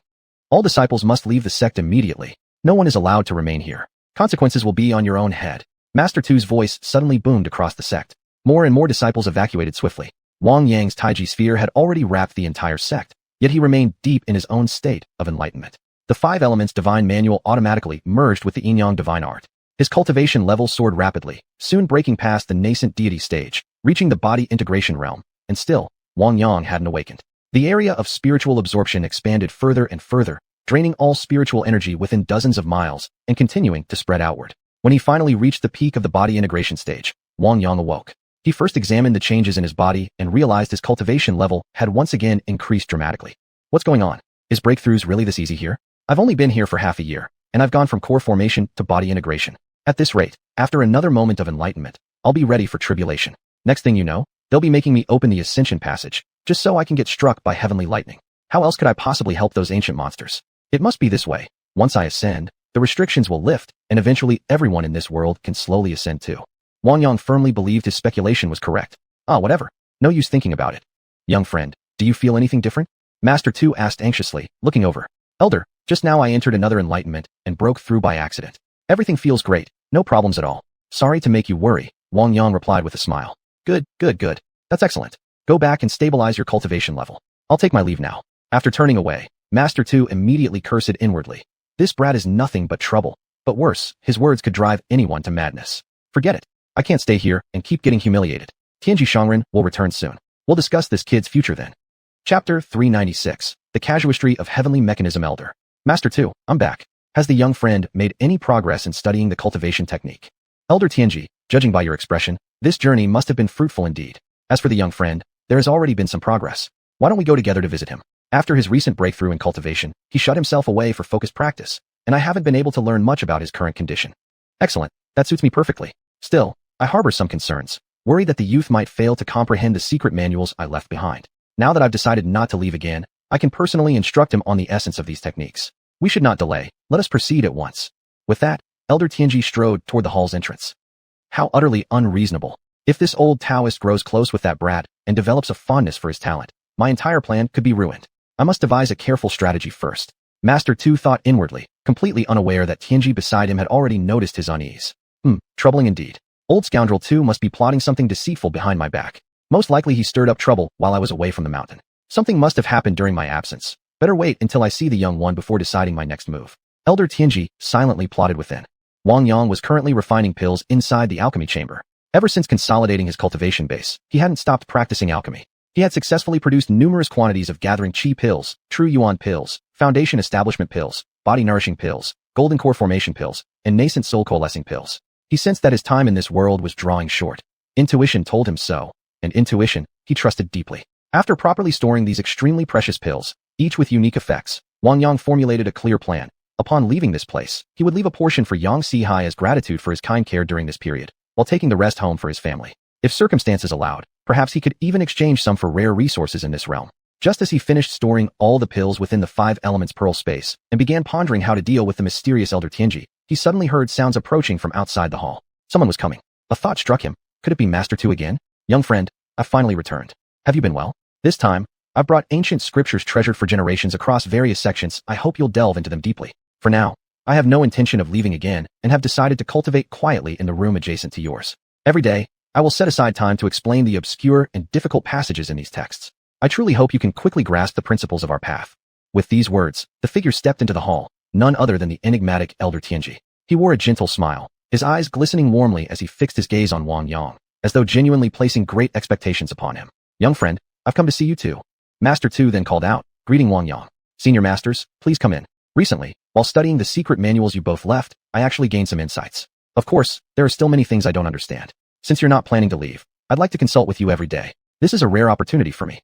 All disciples must leave the sect immediately. No one is allowed to remain here. Consequences will be on your own head. Master Tu's voice suddenly boomed across the sect. More and more disciples evacuated swiftly. Wang Yang's Taiji sphere had already wrapped the entire sect, yet he remained deep in his own state of enlightenment. The 5 Elements Divine Manual automatically merged with the Yin-Yang Divine Art. His cultivation level soared rapidly, soon breaking past the nascent deity stage, reaching the body integration realm, and still, Wang Yang hadn't awakened. The area of spiritual absorption expanded further and further, draining all spiritual energy within dozens of miles, and continuing to spread outward. When he finally reached the peak of the body integration stage, Wang Yang awoke. He first examined the changes in his body and realized his cultivation level had once again increased dramatically. What's going on? Is breakthroughs really this easy here? I've only been here for half a year, and I've gone from core formation to body integration. At this rate, after another moment of enlightenment, I'll be ready for tribulation. Next thing you know, they'll be making me open the ascension passage, just so I can get struck by heavenly lightning. How else could I possibly help those ancient monsters? It must be this way. Once I ascend, the restrictions will lift, and eventually everyone in this world can slowly ascend too. Wang Yang firmly believed his speculation was correct. Whatever. No use thinking about it. Young friend, do you feel anything different? Master Tu asked anxiously, looking over. Elder, just now I entered another enlightenment and broke through by accident. Everything feels great, no problems at all. Sorry to make you worry, Wang Yang replied with a smile. Good. That's excellent. Go back and stabilize your cultivation level. I'll take my leave now. After turning away, Master Tu immediately cursed inwardly. This brat is nothing but trouble. But worse, his words could drive anyone to madness. Forget it. I can't stay here and keep getting humiliated. Tianji Shangren will return soon. We'll discuss this kid's future then. Chapter 396. The Casuistry of Heavenly Mechanism Elder. Master Tu, I'm back. Has the young friend made any progress in studying the cultivation technique? Elder Tianji, judging by your expression, this journey must have been fruitful indeed. As for the young friend, there has already been some progress. Why don't we go together to visit him? After his recent breakthrough in cultivation, he shut himself away for focused practice, and I haven't been able to learn much about his current condition. Excellent. That suits me perfectly. Still, I harbor some concerns, worried that the youth might fail to comprehend the secret manuals I left behind. Now that I've decided not to leave again, I can personally instruct him on the essence of these techniques. We should not delay. Let us proceed at once. With that, Elder Tianji strode toward the hall's entrance. How utterly unreasonable. If this old Taoist grows close with that brat and develops a fondness for his talent, my entire plan could be ruined. I must devise a careful strategy first. Master Tu thought inwardly, completely unaware that Tianji beside him had already noticed his unease. Troubling indeed. Old scoundrel Tu must be plotting something deceitful behind my back. Most likely he stirred up trouble while I was away from the mountain. Something must have happened during my absence. Better wait until I see the young one before deciding my next move. Elder Tianji silently plotted within. Wang Yang was currently refining pills inside the alchemy chamber. Ever since consolidating his cultivation base, he hadn't stopped practicing alchemy. He had successfully produced numerous quantities of gathering chi pills, true yuan pills, foundation establishment pills, body nourishing pills, golden core formation pills, and nascent soul coalescing pills. He sensed that his time in this world was drawing short. Intuition told him so, and intuition he trusted deeply. After properly storing these extremely precious pills, each with unique effects, Wang Yang formulated a clear plan. Upon leaving this place, he would leave a portion for Yang Si-hai as gratitude for his kind care during this period, while taking the rest home for his family. If circumstances allowed, perhaps he could even exchange some for rare resources in this realm. Just as he finished storing all the pills within the 5 elements pearl space and began pondering how to deal with the mysterious Elder Tianji, he suddenly heard sounds approaching from outside the hall. Someone was coming. A thought struck him. Could it be Master Tu again? Young friend, I've finally returned. Have you been well? This time, I've brought ancient scriptures treasured for generations across various sections. I hope you'll delve into them deeply. For now, I have no intention of leaving again and have decided to cultivate quietly in the room adjacent to yours. Every day, I will set aside time to explain the obscure and difficult passages in these texts. I truly hope you can quickly grasp the principles of our path. With these words, the figure stepped into the hall, none other than the enigmatic Elder Tianji. He wore a gentle smile, his eyes glistening warmly as he fixed his gaze on Wang Yang, as though genuinely placing great expectations upon him. Young friend, I've come to see you too. Master Tu then called out, greeting Wang Yang. Senior masters, please come in. Recently, while studying the secret manuals you both left, I actually gained some insights. Of course, there are still many things I don't understand. Since you're not planning to leave, I'd like to consult with you every day. This is a rare opportunity for me.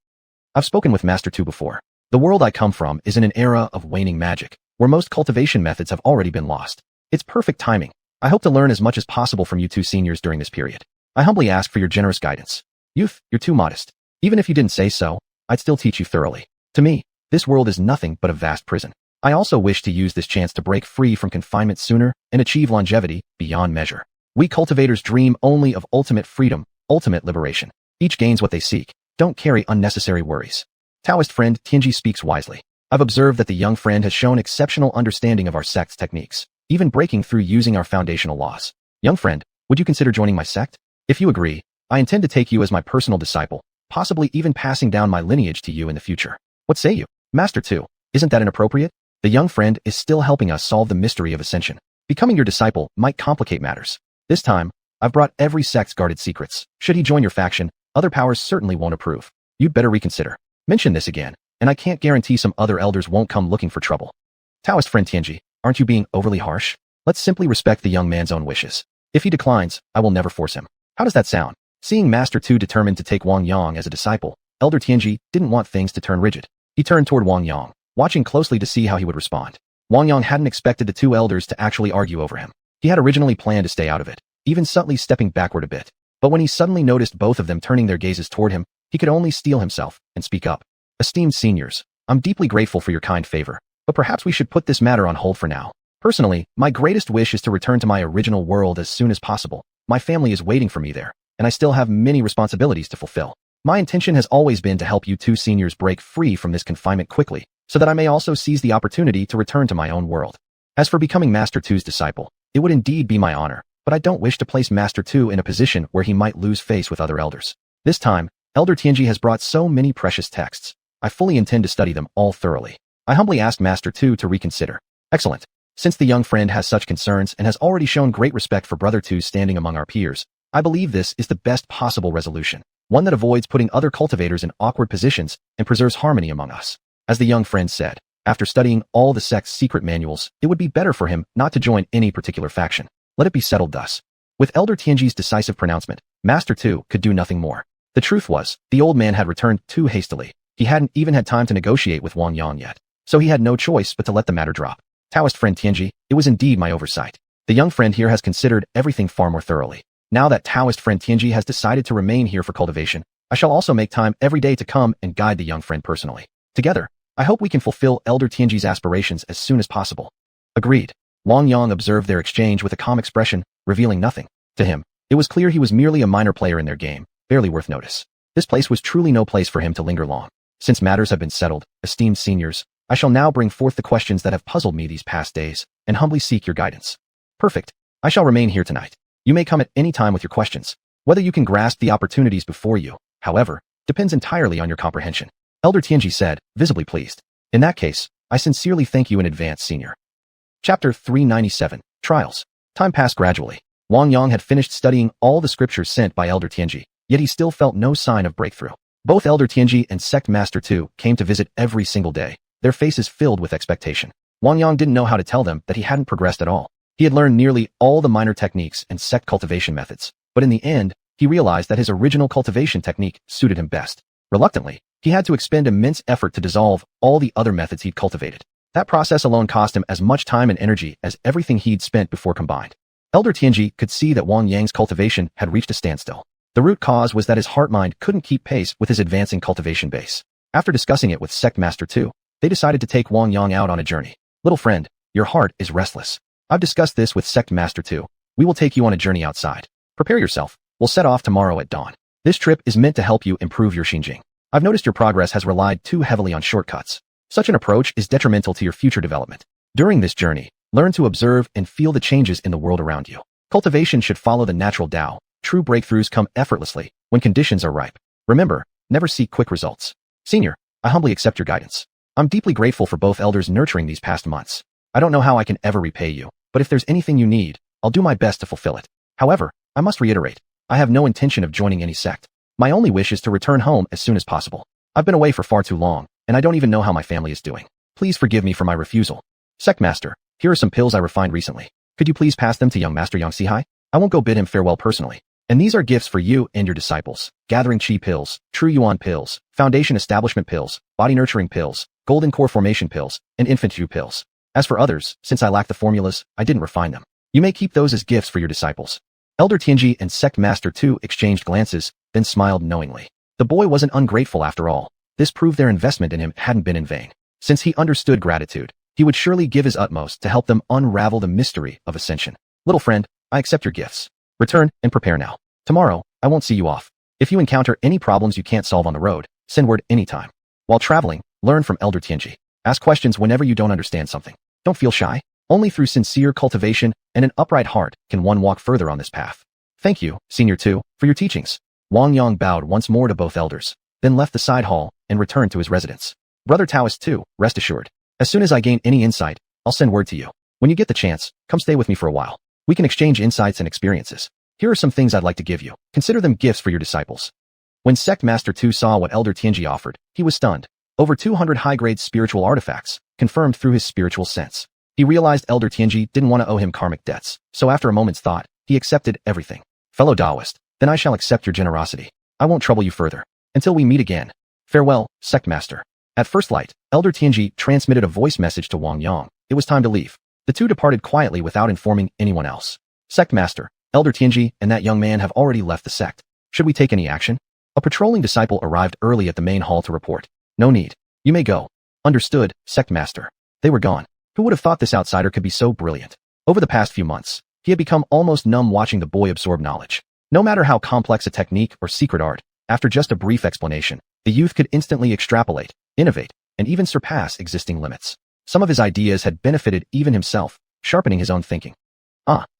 I've spoken with Master Tu before. The world I come from is in an era of waning magic, where most cultivation methods have already been lost. It's perfect timing. I hope to learn as much as possible from you two seniors during this period. I humbly ask for your generous guidance. Youth, you're too modest. Even if you didn't say so, I'd still teach you thoroughly. To me, this world is nothing but a vast prison. I also wish to use this chance to break free from confinement sooner and achieve longevity beyond measure. We cultivators dream only of ultimate freedom, ultimate liberation. Each gains what they seek. Don't carry unnecessary worries. Taoist friend Tianji speaks wisely. I've observed that the young friend has shown exceptional understanding of our sect's techniques, even breaking through using our foundational laws. Young friend, would you consider joining my sect? If you agree, I intend to take you as my personal disciple, possibly even passing down my lineage to you in the future. What say you? Master Tu, isn't that inappropriate? The young friend is still helping us solve the mystery of ascension. Becoming your disciple might complicate matters. This time, I've brought every sect's guarded secrets. Should he join your faction, other powers certainly won't approve. You'd better reconsider. Mention this again, and I can't guarantee some other elders won't come looking for trouble. Taoist friend Tianji, aren't you being overly harsh? Let's simply respect the young man's own wishes. If he declines, I will never force him. How does that sound? Seeing Master Tu determined to take Wang Yang as a disciple, Elder Tianji didn't want things to turn rigid. He turned toward Wang Yang, watching closely to see how he would respond. Wang Yang hadn't expected the two elders to actually argue over him. He had originally planned to stay out of it, even subtly stepping backward a bit. But when he suddenly noticed both of them turning their gazes toward him, he could only steel himself and speak up. Esteemed seniors, I'm deeply grateful for your kind favor, but perhaps we should put this matter on hold for now. Personally, my greatest wish is to return to my original world as soon as possible. My family is waiting for me there, and I still have many responsibilities to fulfill. My intention has always been to help you two seniors break free from this confinement quickly, so that I may also seize the opportunity to return to my own world. As for becoming Master Tu's disciple, it would indeed be my honor, but I don't wish to place Master Tu in a position where he might lose face with other elders. This time, Elder Tianji has brought so many precious texts. I fully intend to study them all thoroughly. I humbly ask Master Tu to reconsider. Excellent. Since the young friend has such concerns and has already shown great respect for Brother Tu's standing among our peers, I believe this is the best possible resolution, one that avoids putting other cultivators in awkward positions and preserves harmony among us. As the young friend said, after studying all the sect's secret manuals, it would be better for him not to join any particular faction. Let it be settled thus. With Elder Tianji's decisive pronouncement, Master Tu could do nothing more. The truth was, the old man had returned too hastily. He hadn't even had time to negotiate with Wang Yang yet, so he had no choice but to let the matter drop. Taoist friend Tianji, it was indeed my oversight. The young friend here has considered everything far more thoroughly. Now that Taoist friend Tianji has decided to remain here for cultivation, I shall also make time every day to come and guide the young friend personally. Together, I hope we can fulfill Elder Tianji's aspirations as soon as possible. Agreed. Wang Yang observed their exchange with a calm expression, revealing nothing. To him, it was clear he was merely a minor player in their game, barely worth notice. This place was truly no place for him to linger long. Since matters have been settled, esteemed seniors, I shall now bring forth the questions that have puzzled me these past days, and humbly seek your guidance. Perfect. I shall remain here tonight. You may come at any time with your questions. Whether you can grasp the opportunities before you, however, depends entirely on your comprehension. Elder Tianji said, visibly pleased. In that case, I sincerely thank you in advance, senior. Chapter 397, Trials. Time passed gradually. Wang Yang had finished studying all the scriptures sent by Elder Tianji, yet he still felt no sign of breakthrough. Both Elder Tianji and Sect Master Tu came to visit every single day, their faces filled with expectation. Wang Yang didn't know how to tell them that he hadn't progressed at all. He had learned nearly all the minor techniques and sect cultivation methods, but in the end, he realized that his original cultivation technique suited him best. Reluctantly, he had to expend immense effort to dissolve all the other methods he'd cultivated. That process alone cost him as much time and energy as everything he'd spent before combined. Elder Tianji could see that Wang Yang's cultivation had reached a standstill. The root cause was that his heart-mind couldn't keep pace with his advancing cultivation base. After discussing it with Sect Master Tu, they decided to take Wang Yang out on a journey. Little friend, your heart is restless. I've discussed this with Sect Master Tu. We will take you on a journey outside. Prepare yourself. We'll set off tomorrow at dawn. This trip is meant to help you improve your Xinjing. I've noticed your progress has relied too heavily on shortcuts. Such an approach is detrimental to your future development. During this journey, learn to observe and feel the changes in the world around you. Cultivation should follow the natural Tao. True breakthroughs come effortlessly when conditions are ripe. Remember, never seek quick results. Senior, I humbly accept your guidance. I'm deeply grateful for both elders nurturing these past months. I don't know how I can ever repay you, but if there's anything you need, I'll do my best to fulfill it. However, I must reiterate, I have no intention of joining any sect. My only wish is to return home as soon as possible. I've been away for far too long, and I don't even know how my family is doing. Please forgive me for my refusal. Sect Master, here are some pills I refined recently. Could you please pass them to young Master Yang Sihai? I won't go bid him farewell personally. And these are gifts for you and your disciples. Gathering Qi pills, True Yuan pills, Foundation Establishment pills, Body Nurturing pills, Golden Core Formation pills, and Infant Yu pills. As for others, since I lack the formulas, I didn't refine them. You may keep those as gifts for your disciples. Elder Tianji and Sect Master Tu exchanged glances, then smiled knowingly. The boy wasn't ungrateful after all. This proved their investment in him hadn't been in vain. Since he understood gratitude, he would surely give his utmost to help them unravel the mystery of ascension. Little friend, I accept your gifts. Return and prepare now. Tomorrow, I won't see you off. If you encounter any problems you can't solve on the road, send word anytime. While traveling, learn from Elder Tianji. Ask questions whenever you don't understand something. Don't feel shy. Only through sincere cultivation and an upright heart can one walk further on this path. Thank you, Senior Tu, for your teachings. Wang Yang bowed once more to both elders, then left the side hall and returned to his residence. Brother Taoist Tu, rest assured. As soon as I gain any insight, I'll send word to you. When you get the chance, come stay with me for a while. We can exchange insights and experiences. Here are some things I'd like to give you. Consider them gifts for your disciples. When Sect Master Tu saw what Elder Tianji offered, he was stunned. Over 200 high-grade spiritual artifacts, confirmed through his spiritual sense. He realized Elder Tianji didn't want to owe him karmic debts, so after a moment's thought, he accepted everything. Fellow Taoist, then I shall accept your generosity. I won't trouble you further. Until we meet again. Farewell, Sect Master. At first light, Elder Tianji transmitted a voice message to Wang Yang. It was time to leave. The two departed quietly without informing anyone else. Sect Master, Elder Tianji and that young man have already left the sect. Should we take any action? A patrolling disciple arrived early at the main hall to report. No need. You may go. Understood, Sect Master. They were gone. Who would have thought this outsider could be so brilliant? Over the past few months, he had become almost numb watching the boy absorb knowledge. No matter how complex a technique or secret art, after just a brief explanation, the youth could instantly extrapolate, innovate, and even surpass existing limits. Some of his ideas had benefited even himself, sharpening his own thinking.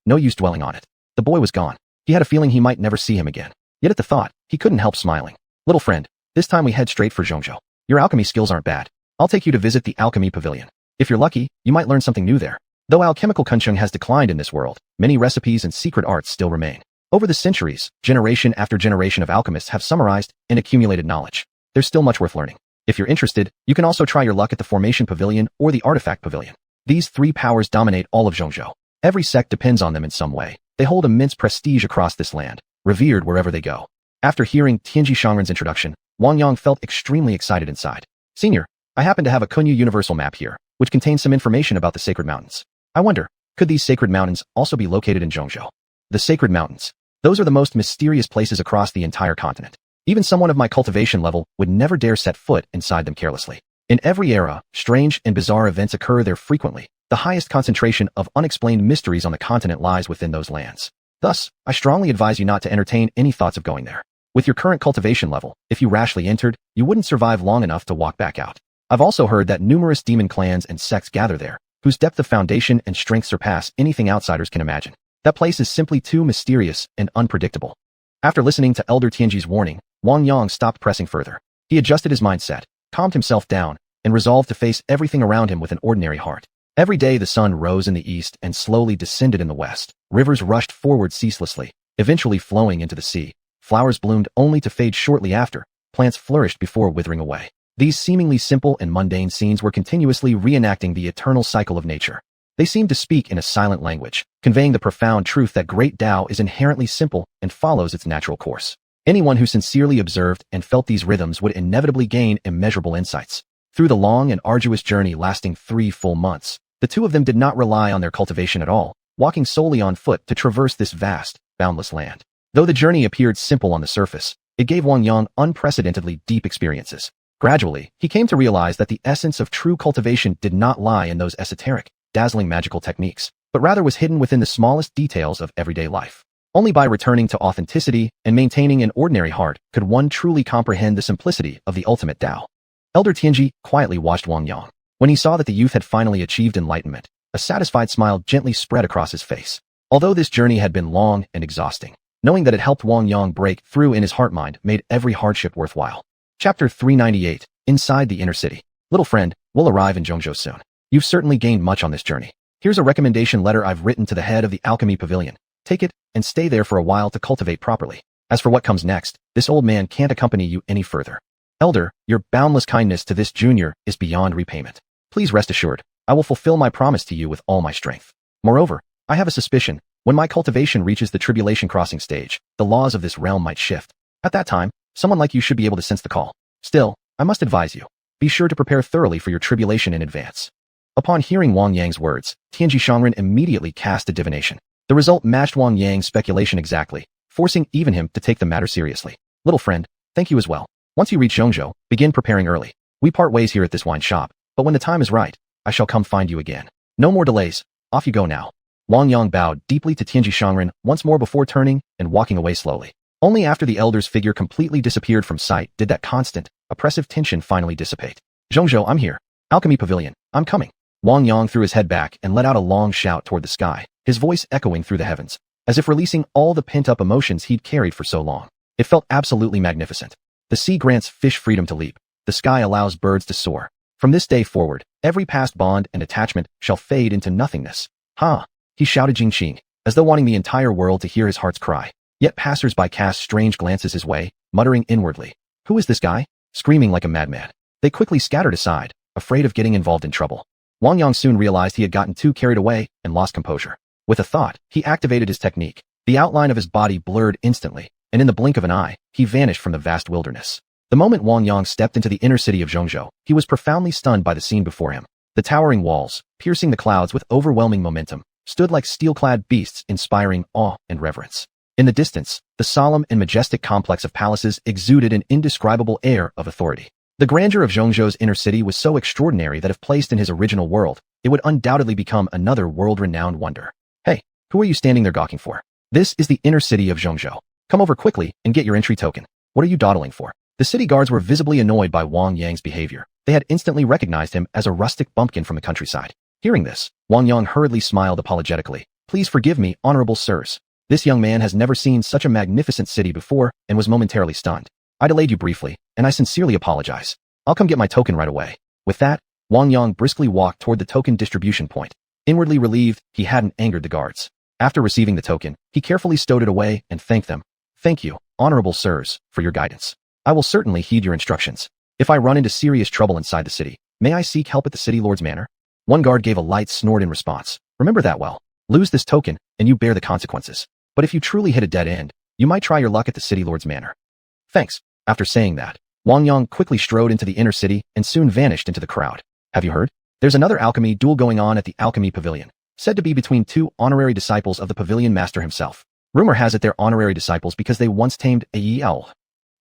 No use dwelling on it. The boy was gone. He had a feeling he might never see him again. Yet at the thought, he couldn't help smiling. Little friend, this time we head straight for Zhongzhou. Your alchemy skills aren't bad. I'll take you to visit the alchemy pavilion. If you're lucky, you might learn something new there. Though alchemical kuncheng has declined in this world, many recipes and secret arts still remain. Over the centuries, generation after generation of alchemists have summarized and accumulated knowledge. There's still much worth learning. If you're interested, you can also try your luck at the Formation Pavilion or the Artifact Pavilion. These three powers dominate all of Zhongzhou. Every sect depends on them in some way. They hold immense prestige across this land, revered wherever they go. After hearing Tianji Shangren's introduction, Wang Yang felt extremely excited inside. Senior, I happen to have a Kunyu universal map here, which contains some information about the sacred mountains. I wonder, could these sacred mountains also be located in Zhongzhou? The sacred mountains. Those are the most mysterious places across the entire continent. Even someone of my cultivation level would never dare set foot inside them carelessly. In every era, strange and bizarre events occur there frequently. The highest concentration of unexplained mysteries on the continent lies within those lands. Thus, I strongly advise you not to entertain any thoughts of going there. With your current cultivation level, if you rashly entered, you wouldn't survive long enough to walk back out. I've also heard that numerous demon clans and sects gather there, whose depth of foundation and strength surpass anything outsiders can imagine. That place is simply too mysterious and unpredictable. After listening to Elder Tianji's warning, Wang Yang stopped pressing further. He adjusted his mindset, calmed himself down, and resolved to face everything around him with an ordinary heart. Every day the sun rose in the east and slowly descended in the west. Rivers rushed forward ceaselessly, eventually flowing into the sea. Flowers bloomed only to fade shortly after, plants flourished before withering away. These seemingly simple and mundane scenes were continuously reenacting the eternal cycle of nature. They seemed to speak in a silent language, conveying the profound truth that great Tao is inherently simple and follows its natural course. Anyone who sincerely observed and felt these rhythms would inevitably gain immeasurable insights. Through the long and arduous journey lasting 3 full months, the two of them did not rely on their cultivation at all, walking solely on foot to traverse this vast, boundless land. Though the journey appeared simple on the surface, it gave Wang Yang unprecedentedly deep experiences. Gradually, he came to realize that the essence of true cultivation did not lie in those esoteric, dazzling magical techniques, but rather was hidden within the smallest details of everyday life. Only by returning to authenticity and maintaining an ordinary heart could one truly comprehend the simplicity of the ultimate Tao. Elder Tianji quietly watched Wang Yang. When he saw that the youth had finally achieved enlightenment, a satisfied smile gently spread across his face. Although this journey had been long and exhausting, knowing that it helped Wang Yang break through in his heart-mind made every hardship worthwhile. Chapter 398, Inside the Inner City. Little friend, we'll arrive in Zhongzhou soon. You've certainly gained much on this journey. Here's a recommendation letter I've written to the head of the Alchemy Pavilion. Take it, and stay there for a while to cultivate properly. As for what comes next, this old man can't accompany you any further. Elder, your boundless kindness to this junior is beyond repayment. Please rest assured, I will fulfill my promise to you with all my strength. Moreover, I have a suspicion, when my cultivation reaches the tribulation crossing stage, the laws of this realm might shift. At that time, someone like you should be able to sense the call. Still, I must advise you. Be sure to prepare thoroughly for your tribulation in advance. Upon hearing Wang Yang's words, Tianji Shangren immediately cast a divination. The result matched Wang Yang's speculation exactly, forcing even him to take the matter seriously. Little friend, thank you as well. Once you reach Zhongzhou, begin preparing early. We part ways here at this wine shop, but when the time is right, I shall come find you again. No more delays. Off you go now. Wang Yang bowed deeply to Tianji Shangren once more before turning and walking away slowly. Only after the elder's figure completely disappeared from sight did that constant, oppressive tension finally dissipate. Zhongzhou, I'm here. Alchemy Pavilion, I'm coming. Wang Yang threw his head back and let out a long shout toward the sky, his voice echoing through the heavens, as if releasing all the pent-up emotions he'd carried for so long. It felt absolutely magnificent. The sea grants fish freedom to leap. The sky allows birds to soar. From this day forward, every past bond and attachment shall fade into nothingness. Ha! He shouted Jingqing, as though wanting the entire world to hear his heart's cry. Yet passers-by cast strange glances his way, muttering inwardly, "Who is this guy?" Screaming like a madman. They quickly scattered aside, afraid of getting involved in trouble. Wang Yang soon realized he had gotten too carried away and lost composure. With a thought, he activated his technique. The outline of his body blurred instantly, and in the blink of an eye, he vanished from the vast wilderness. The moment Wang Yang stepped into the inner city of Zhongzhou, he was profoundly stunned by the scene before him. The towering walls, piercing the clouds with overwhelming momentum, stood like steel-clad beasts inspiring awe and reverence. In the distance, the solemn and majestic complex of palaces exuded an indescribable air of authority. The grandeur of Zhongzhou's inner city was so extraordinary that if placed in his original world, it would undoubtedly become another world-renowned wonder. Hey, who are you standing there gawking for? This is the inner city of Zhongzhou. Come over quickly and get your entry token. What are you dawdling for? The city guards were visibly annoyed by Wang Yang's behavior. They had instantly recognized him as a rustic bumpkin from the countryside. Hearing this, Wang Yang hurriedly smiled apologetically. Please forgive me, honorable sirs. This young man has never seen such a magnificent city before and was momentarily stunned. I delayed you briefly, and I sincerely apologize. I'll come get my token right away. With that, Wang Yang briskly walked toward the token distribution point. Inwardly relieved, he hadn't angered the guards. After receiving the token, he carefully stowed it away and thanked them. Thank you, honorable sirs, for your guidance. I will certainly heed your instructions. If I run into serious trouble inside the city, may I seek help at the city lord's manor? One guard gave a light snort in response. Remember that well. Lose this token, and you bear the consequences. But if you truly hit a dead end, you might try your luck at the city lord's manor. Thanks. After saying that, Wang Yang quickly strode into the inner city and soon vanished into the crowd. Have you heard? There's another alchemy duel going on at the Alchemy Pavilion, said to be between two honorary disciples of the pavilion master himself. Rumor has it they're honorary disciples because they once tamed a Yiao.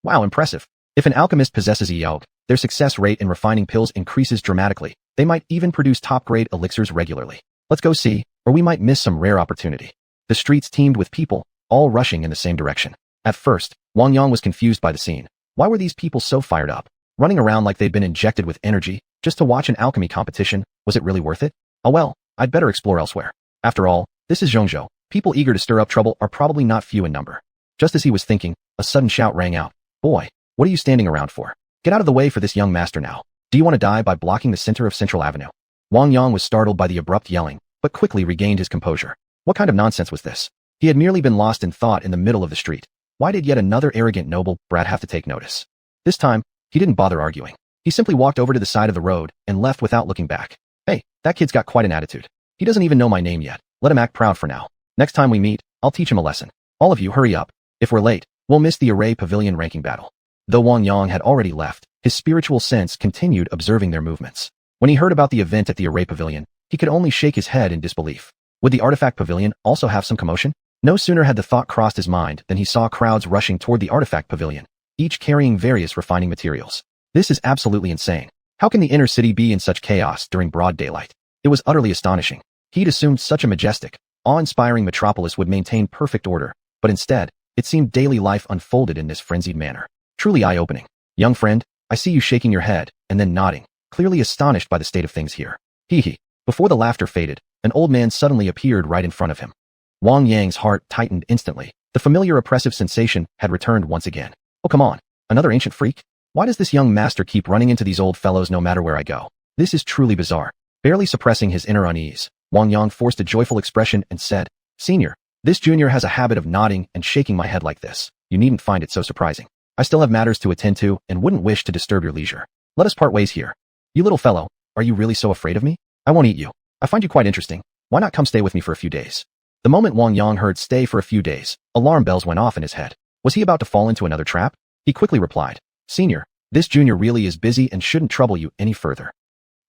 Wow, impressive. If an alchemist possesses a Yiao, their success rate in refining pills increases dramatically. They might even produce top-grade elixirs regularly. Let's go see, or we might miss some rare opportunity. The streets teemed with people, all rushing in the same direction. At first, Wang Yang was confused by the scene. Why were these people so fired up? Running around like they'd been injected with energy, just to watch an alchemy competition, was it really worth it? Oh well, I'd better explore elsewhere. After all, this is Zhongzhou. People eager to stir up trouble are probably not few in number. Just as he was thinking, a sudden shout rang out. Boy, what are you standing around for? Get out of the way for this young master now. Do you want to die by blocking the center of Central Avenue? Wang Yang was startled by the abrupt yelling, but quickly regained his composure. What kind of nonsense was this? He had merely been lost in thought in the middle of the street. Why did yet another arrogant noble brat have to take notice? This time, he didn't bother arguing. He simply walked over to the side of the road and left without looking back. Hey, that kid's got quite an attitude. He doesn't even know my name yet. Let him act proud for now. Next time we meet, I'll teach him a lesson. All of you hurry up. If we're late, we'll miss the Array Pavilion ranking battle. Though Wang Yang had already left, his spiritual sense continued observing their movements. When he heard about the event at the Array Pavilion, he could only shake his head in disbelief. Would the Artifact Pavilion also have some commotion? No sooner had the thought crossed his mind than he saw crowds rushing toward the Artifact Pavilion, each carrying various refining materials. This is absolutely insane. How can the inner city be in such chaos during broad daylight? It was utterly astonishing. He'd assumed such a majestic, awe-inspiring metropolis would maintain perfect order, but instead, it seemed daily life unfolded in this frenzied manner. Truly eye-opening. Young friend, I see you shaking your head, and then nodding, clearly astonished by the state of things here. Hee. Before the laughter faded, an old man suddenly appeared right in front of him. Wang Yang's heart tightened instantly. The familiar oppressive sensation had returned once again. Oh, come on. Another ancient freak? Why does this young master keep running into these old fellows no matter where I go? This is truly bizarre. Barely suppressing his inner unease, Wang Yang forced a joyful expression and said, Senior, this junior has a habit of nodding and shaking my head like this. You needn't find it so surprising. I still have matters to attend to and wouldn't wish to disturb your leisure. Let us part ways here. You little fellow, are you really so afraid of me? I won't eat you. I find you quite interesting. Why not come stay with me for a few days? The moment Wang Yang heard stay for a few days, alarm bells went off in his head. Was he about to fall into another trap? He quickly replied, Senior, this junior really is busy and shouldn't trouble you any further.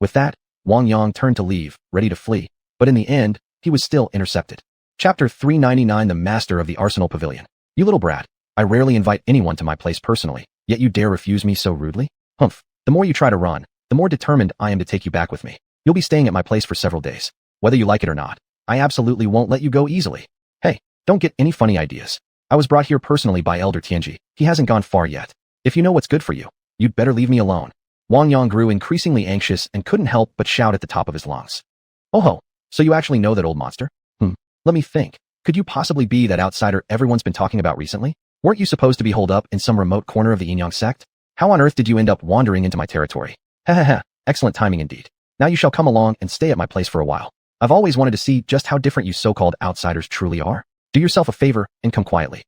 With that, Wang Yang turned to leave, ready to flee, but in the end, he was still intercepted. Chapter 399 The Master of the Arsenal Pavilion. You little brat, I rarely invite anyone to my place personally, yet you dare refuse me so rudely? Humph, the more you try to run, the more determined I am to take you back with me. You'll be staying at my place for several days. Whether you like it or not, I absolutely won't let you go easily. Hey, don't get any funny ideas. I was brought here personally by Elder Tianji. He hasn't gone far yet. If you know what's good for you, you'd better leave me alone. Wang Yang grew increasingly anxious and couldn't help but shout at the top of his lungs. Oh ho, so you actually know that old monster? Let me think. Could you possibly be that outsider everyone's been talking about recently? Weren't you supposed to be holed up in some remote corner of the Yin sect? How on earth did you end up wandering into my territory? Excellent timing indeed. Now you shall come along and stay at my place for a while. I've always wanted to see just how different you so-called outsiders truly are. Do yourself a favor and come quietly.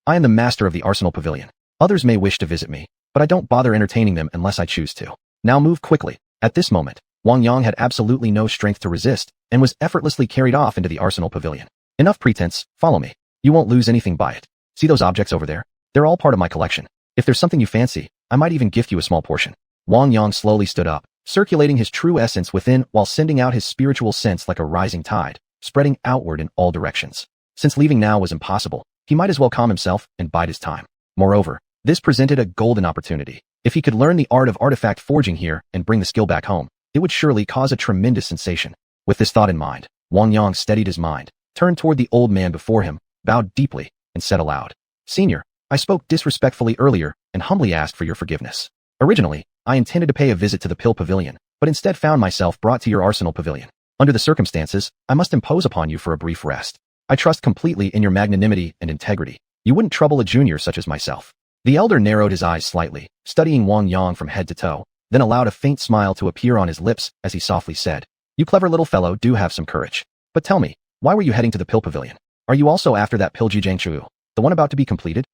I am the master of the Arsenal Pavilion. Others may wish to visit me, but I don't bother entertaining them unless I choose to. Now move quickly. At this moment, Wang Yang had absolutely no strength to resist and was effortlessly carried off into the Arsenal Pavilion. Enough pretense, follow me. You won't lose anything by it. See those objects over there? They're all part of my collection. If there's something you fancy, I might even gift you a small portion. Wang Yang slowly stood up, circulating his true essence within while sending out his spiritual sense like a rising tide, spreading outward in all directions. Since leaving now was impossible, he might as well calm himself and bide his time. Moreover, this presented a golden opportunity. If he could learn the art of artifact forging here and bring the skill back home, it would surely cause a tremendous sensation. With this thought in mind, Wang Yang steadied his mind, turned toward the old man before him, bowed deeply, and said aloud, Senior, I spoke disrespectfully earlier and humbly asked for your forgiveness. Originally, I intended to pay a visit to the Pill Pavilion, but instead found myself brought to your Arsenal Pavilion. Under the circumstances, I must impose upon you for a brief rest. I trust completely in your magnanimity and integrity. You wouldn't trouble a junior such as myself. The elder narrowed his eyes slightly, studying Wang Yang from head to toe, then allowed a faint smile to appear on his lips as he softly said, You clever little fellow do have some courage. But tell me, why were you heading to the Pill Pavilion? Are you also after that pill Jijiangchu, the one about to be completed?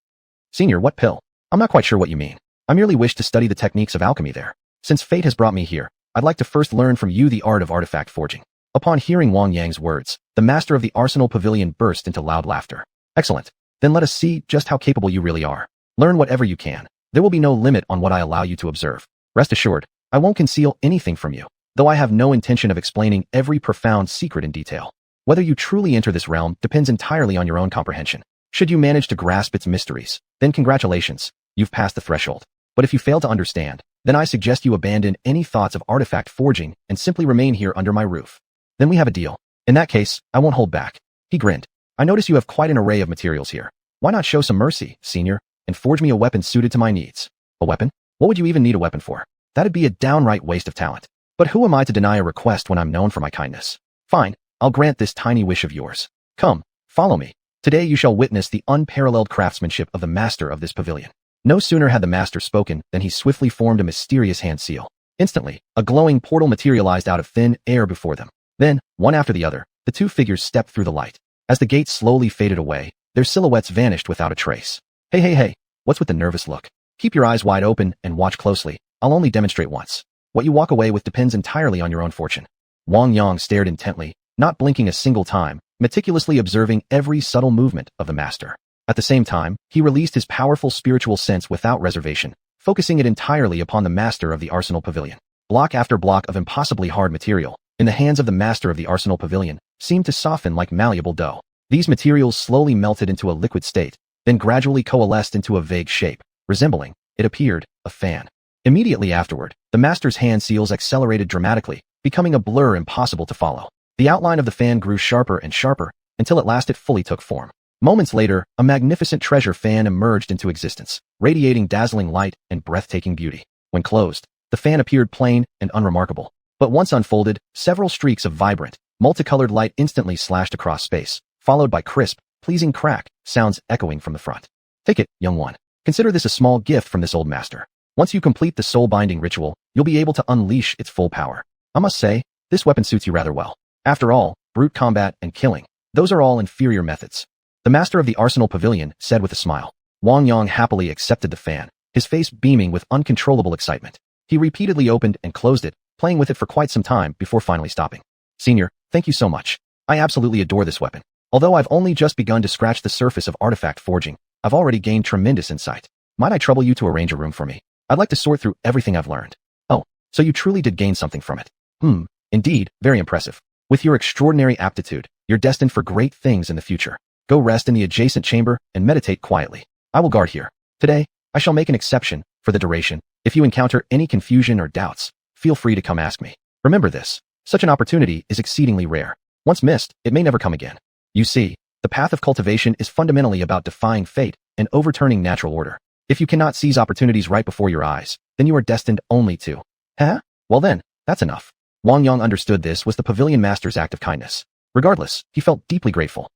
Senior, what pill? I'm not quite sure what you mean. I merely wish to study the techniques of alchemy there. Since fate has brought me here, I'd like to first learn from you the art of artifact forging. Upon hearing Wang Yang's words, the master of the Arsenal Pavilion burst into loud laughter. Excellent. Then let us see just how capable you really are. Learn whatever you can. There will be no limit on what I allow you to observe. Rest assured, I won't conceal anything from you, though I have no intention of explaining every profound secret in detail. Whether you truly enter this realm depends entirely on your own comprehension. Should you manage to grasp its mysteries, then congratulations, you've passed the threshold. But if you fail to understand, then I suggest you abandon any thoughts of artifact forging and simply remain here under my roof. Then we have a deal. In that case, I won't hold back. He grinned. I notice you have quite an array of materials here. Why not show some mercy, senior, and forge me a weapon suited to my needs? A weapon? What would you even need a weapon for? That'd be a downright waste of talent. But who am I to deny a request when I'm known for my kindness? Fine, I'll grant this tiny wish of yours. Come, follow me. Today you shall witness the unparalleled craftsmanship of the master of this pavilion. No sooner had the master spoken than he swiftly formed a mysterious hand seal. Instantly, a glowing portal materialized out of thin air before them. Then, one after the other, the two figures stepped through the light. As the gate slowly faded away, their silhouettes vanished without a trace. Hey, what's with the nervous look? Keep your eyes wide open and watch closely. I'll only demonstrate once. What you walk away with depends entirely on your own fortune. Wang Yang stared intently, not blinking a single time, meticulously observing every subtle movement of the master. At the same time, he released his powerful spiritual sense without reservation, focusing it entirely upon the master of the Arsenal Pavilion. Block after block of impossibly hard material, in the hands of the master of the Arsenal Pavilion, seemed to soften like malleable dough. These materials slowly melted into a liquid state, then gradually coalesced into a vague shape, resembling, it appeared, a fan. Immediately afterward, the master's hand seals accelerated dramatically, becoming a blur impossible to follow. The outline of the fan grew sharper and sharper, until at last it fully took form. Moments later, a magnificent treasure fan emerged into existence, radiating dazzling light and breathtaking beauty. When closed, the fan appeared plain and unremarkable. But once unfolded, several streaks of vibrant, multicolored light instantly slashed across space, followed by crisp, pleasing crack sounds echoing from the front. Take it, young one. Consider this a small gift from this old master. Once you complete the soul-binding ritual, you'll be able to unleash its full power. I must say, this weapon suits you rather well. After all, brute combat and killing, those are all inferior methods. The master of the Arsenal Pavilion said with a smile. Wang Yang happily accepted the fan, his face beaming with uncontrollable excitement. He repeatedly opened and closed it, playing with it for quite some time before finally stopping. Senior, thank you so much. I absolutely adore this weapon. Although I've only just begun to scratch the surface of artifact forging, I've already gained tremendous insight. Might I trouble you to arrange a room for me? I'd like to sort through everything I've learned. Oh, so you truly did gain something from it. Indeed, very impressive. With your extraordinary aptitude, you're destined for great things in the future. Go rest in the adjacent chamber and meditate quietly. I will guard here. Today, I shall make an exception, for the duration. If you encounter any confusion or doubts, feel free to come ask me. Remember this, such an opportunity is exceedingly rare. Once missed, it may never come again. You see, the path of cultivation is fundamentally about defying fate and overturning natural order. If you cannot seize opportunities right before your eyes, then you are destined only to. Huh? Well then, that's enough. Wang Yang understood this was the pavilion master's act of kindness. Regardless, he felt deeply grateful.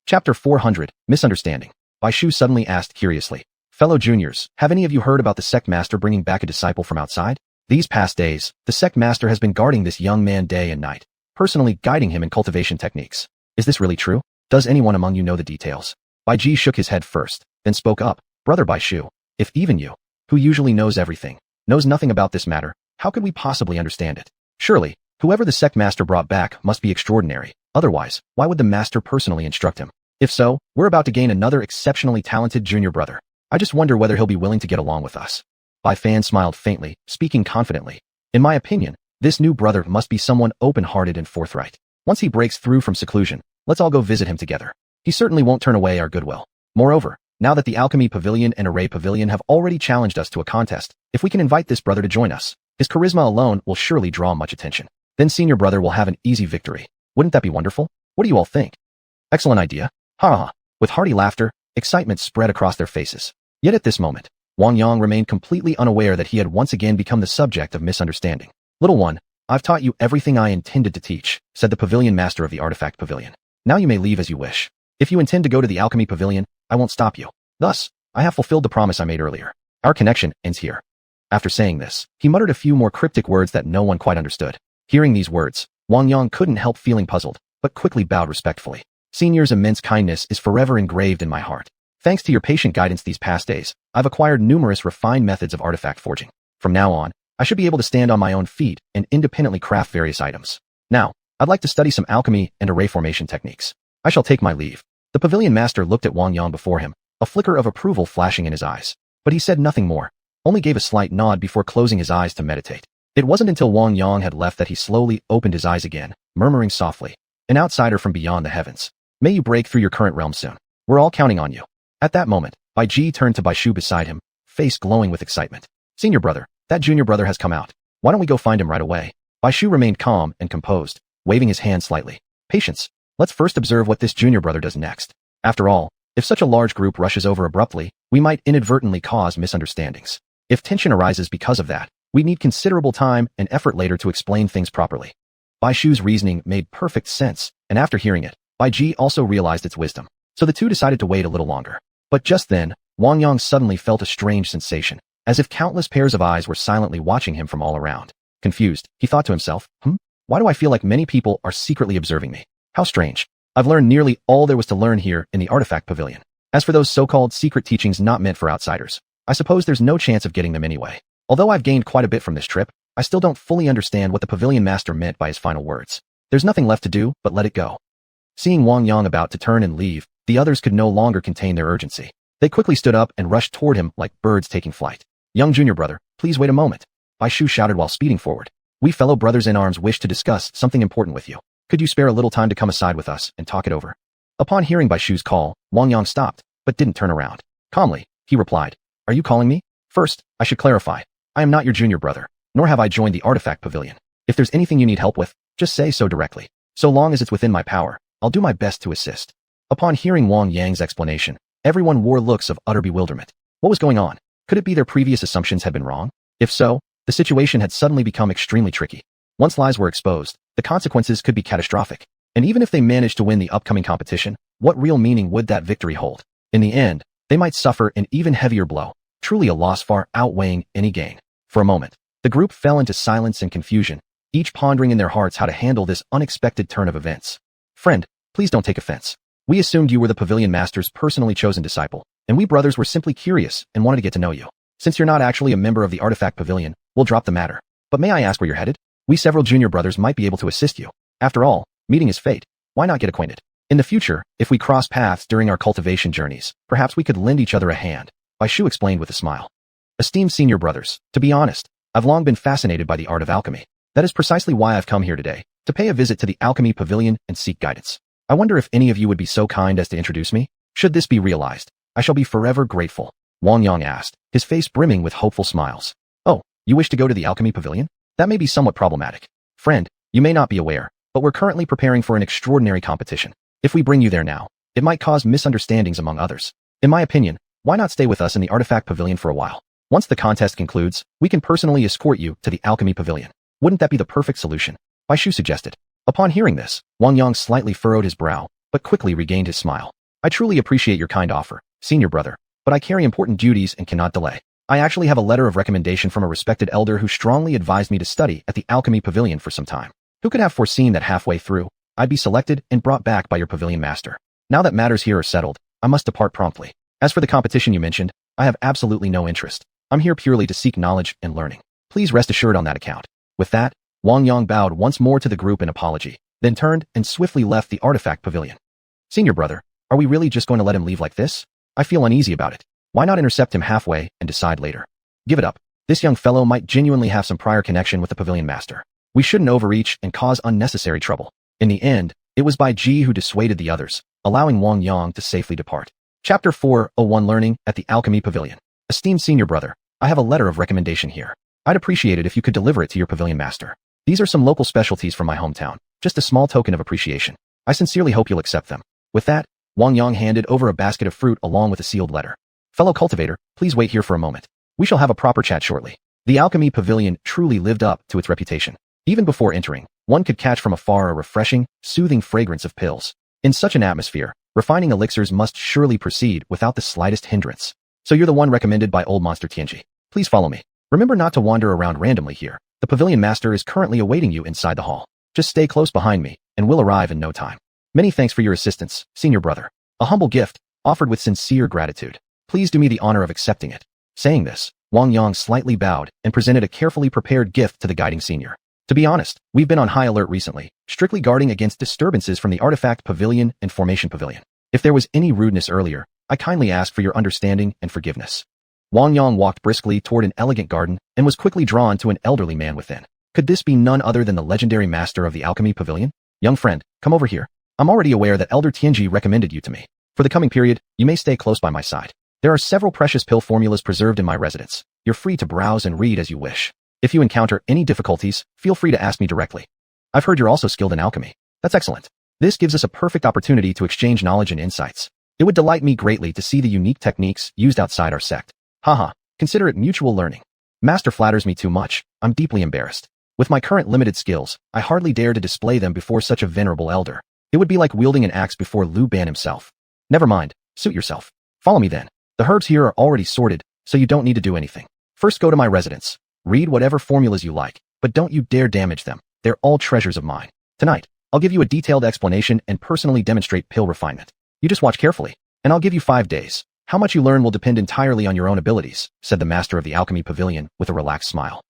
Chapter 400, Misunderstanding. Bai Shu suddenly asked curiously. Fellow juniors, have any of you heard about the sect master bringing back a disciple from outside? These past days, the sect master has been guarding this young man day and night, personally guiding him in cultivation techniques. Is this really true? Does anyone among you know the details? Bai Ji shook his head first, then spoke up. Brother Bai Shu, if even you, who usually knows everything, knows nothing about this matter, how could we possibly understand it? Surely, whoever the sect master brought back must be extraordinary. Otherwise, why would the master personally instruct him? If so, we're about to gain another exceptionally talented junior brother. I just wonder whether he'll be willing to get along with us. Bai Fan smiled faintly, speaking confidently. In my opinion, this new brother must be someone open-hearted and forthright. Once he breaks through from seclusion, let's all go visit him together. He certainly won't turn away our goodwill. Moreover, now that the Alchemy Pavilion and Array Pavilion have already challenged us to a contest, if we can invite this brother to join us, his charisma alone will surely draw much attention. Then senior brother will have an easy victory. Wouldn't that be wonderful? What do you all think? Excellent idea. Ha ha. With hearty laughter, excitement spread across their faces. Yet at this moment, Wang Yang remained completely unaware that he had once again become the subject of misunderstanding. Little one, I've taught you everything I intended to teach, said the pavilion master of the Artifact Pavilion. Now you may leave as you wish. If you intend to go to the Alchemy Pavilion, I won't stop you. Thus, I have fulfilled the promise I made earlier. Our connection ends here. After saying this, he muttered a few more cryptic words that no one quite understood. Hearing these words, Wang Yang couldn't help feeling puzzled, but quickly bowed respectfully. Senior's immense kindness is forever engraved in my heart. Thanks to your patient guidance these past days, I've acquired numerous refined methods of artifact forging. From now on, I should be able to stand on my own feet and independently craft various items. Now, I'd like to study some alchemy and array formation techniques. I shall take my leave. The pavilion master looked at Wang Yang before him, a flicker of approval flashing in his eyes. But he said nothing more, only gave a slight nod before closing his eyes to meditate. It wasn't until Wang Yang had left that he slowly opened his eyes again, murmuring softly, "An outsider from beyond the heavens. May you break through your current realm soon. We're all counting on you." At that moment, Bai Ji turned to Bai Shu beside him, face glowing with excitement. "Senior brother, that junior brother has come out. Why don't we go find him right away?" Bai Shu remained calm and composed, waving his hand slightly. "Patience. Let's first observe what this junior brother does next. After all, if such a large group rushes over abruptly, we might inadvertently cause misunderstandings. If tension arises because of that, we need considerable time and effort later to explain things properly." Bai Shu's reasoning made perfect sense, and after hearing it, Bai Ji also realized its wisdom. So the two decided to wait a little longer. But just then, Wang Yang suddenly felt a strange sensation, as if countless pairs of eyes were silently watching him from all around. Confused, he thought to himself, why do I feel like many people are secretly observing me? How strange. I've learned nearly all there was to learn here in the Artifact Pavilion. As for those so-called secret teachings not meant for outsiders, I suppose there's no chance of getting them anyway. Although I've gained quite a bit from this trip, I still don't fully understand what the pavilion master meant by his final words. There's nothing left to do but let it go. Seeing Wang Yang about to turn and leave, the others could no longer contain their urgency. They quickly stood up and rushed toward him like birds taking flight. Young junior brother, please wait a moment. Bai Shu shouted while speeding forward. We fellow brothers in arms wish to discuss something important with you. Could you spare a little time to come aside with us and talk it over? Upon hearing Bai Shu's call, Wang Yang stopped, but didn't turn around. Calmly, he replied, "Are you calling me? First, I should clarify. I am not your junior brother, nor have I joined the artifact pavilion. If there's anything you need help with, just say so directly. So long as it's within my power, I'll do my best to assist." Upon hearing Wang Yang's explanation, everyone wore looks of utter bewilderment. What was going on? Could it be their previous assumptions had been wrong? If so, the situation had suddenly become extremely tricky. Once lies were exposed, the consequences could be catastrophic. And even if they managed to win the upcoming competition, what real meaning would that victory hold? In the end, they might suffer an even heavier blow, truly a loss far outweighing any gain. For a moment, the group fell into silence and confusion, each pondering in their hearts how to handle this unexpected turn of events. Friend, please don't take offense. We assumed you were the pavilion master's personally chosen disciple, and we brothers were simply curious and wanted to get to know you. Since you're not actually a member of the artifact pavilion, we'll drop the matter. But may I ask where you're headed? We several junior brothers might be able to assist you. After all, meeting is fate. Why not get acquainted? In the future, if we cross paths during our cultivation journeys, perhaps we could lend each other a hand, Bai Shu explained with a smile. Esteemed senior brothers, to be honest, I've long been fascinated by the art of alchemy. That is precisely why I've come here today, to pay a visit to the alchemy pavilion and seek guidance. I wonder if any of you would be so kind as to introduce me? Should this be realized, I shall be forever grateful, Wang Yang asked, his face brimming with hopeful smiles. Oh, you wish to go to the alchemy pavilion? That may be somewhat problematic. Friend, you may not be aware, but we're currently preparing for an extraordinary competition. If we bring you there now, it might cause misunderstandings among others. In my opinion, why not stay with us in the artifact pavilion for a while? Once the contest concludes, we can personally escort you to the alchemy pavilion. Wouldn't that be the perfect solution? Bai Shu suggested. Upon hearing this, Wang Yang slightly furrowed his brow, but quickly regained his smile. I truly appreciate your kind offer, senior brother, but I carry important duties and cannot delay. I actually have a letter of recommendation from a respected elder who strongly advised me to study at the alchemy pavilion for some time. Who could have foreseen that halfway through, I'd be selected and brought back by your pavilion master? Now that matters here are settled, I must depart promptly. As for the competition you mentioned, I have absolutely no interest. I'm here purely to seek knowledge and learning. Please rest assured on that account. With that, Wang Yang bowed once more to the group in apology, then turned and swiftly left the artifact pavilion. Senior brother, are we really just going to let him leave like this? I feel uneasy about it. Why not intercept him halfway and decide later? Give it up. This young fellow might genuinely have some prior connection with the pavilion master. We shouldn't overreach and cause unnecessary trouble. In the end, it was Bai Ji who dissuaded the others, allowing Wang Yang to safely depart. Chapter 401 Learning at the Alchemy Pavilion. Esteemed senior brother, I have a letter of recommendation here. I'd appreciate it if you could deliver it to your pavilion master. These are some local specialties from my hometown, just a small token of appreciation. I sincerely hope you'll accept them. With that, Wang Yang handed over a basket of fruit along with a sealed letter. Fellow cultivator, please wait here for a moment. We shall have a proper chat shortly. The alchemy pavilion truly lived up to its reputation. Even before entering, one could catch from afar a refreshing, soothing fragrance of pills. In such an atmosphere, refining elixirs must surely proceed without the slightest hindrance. So you're the one recommended by old Monster Tianji. Please follow me. Remember not to wander around randomly here. The pavilion master is currently awaiting you inside the hall. Just stay close behind me, and we'll arrive in no time. Many thanks for your assistance, senior brother. A humble gift, offered with sincere gratitude. Please do me the honor of accepting it. Saying this, Wang Yang slightly bowed and presented a carefully prepared gift to the guiding senior. To be honest, we've been on high alert recently, strictly guarding against disturbances from the artifact pavilion and formation pavilion. If there was any rudeness earlier, I kindly ask for your understanding and forgiveness. Wang Yang walked briskly toward an elegant garden and was quickly drawn to an elderly man within. Could this be none other than the legendary master of the alchemy pavilion? Young friend, come over here. I'm already aware that Elder Tianji recommended you to me. For the coming period, you may stay close by my side. There are several precious pill formulas preserved in my residence. You're free to browse and read as you wish. If you encounter any difficulties, feel free to ask me directly. I've heard you're also skilled in alchemy. That's excellent. This gives us a perfect opportunity to exchange knowledge and insights. It would delight me greatly to see the unique techniques used outside our sect. Haha, consider it mutual learning. Master flatters me too much. I'm deeply embarrassed. With my current limited skills, I hardly dare to display them before such a venerable elder. It would be like wielding an axe before Liu Ban himself. Never mind, suit yourself. Follow me then. The herbs here are already sorted, so you don't need to do anything. First go to my residence. Read whatever formulas you like, but don't you dare damage them. They're all treasures of mine. Tonight, I'll give you a detailed explanation and personally demonstrate pill refinement. You just watch carefully, and I'll give you 5 days. How much you learn will depend entirely on your own abilities, said the master of the alchemy pavilion with a relaxed smile.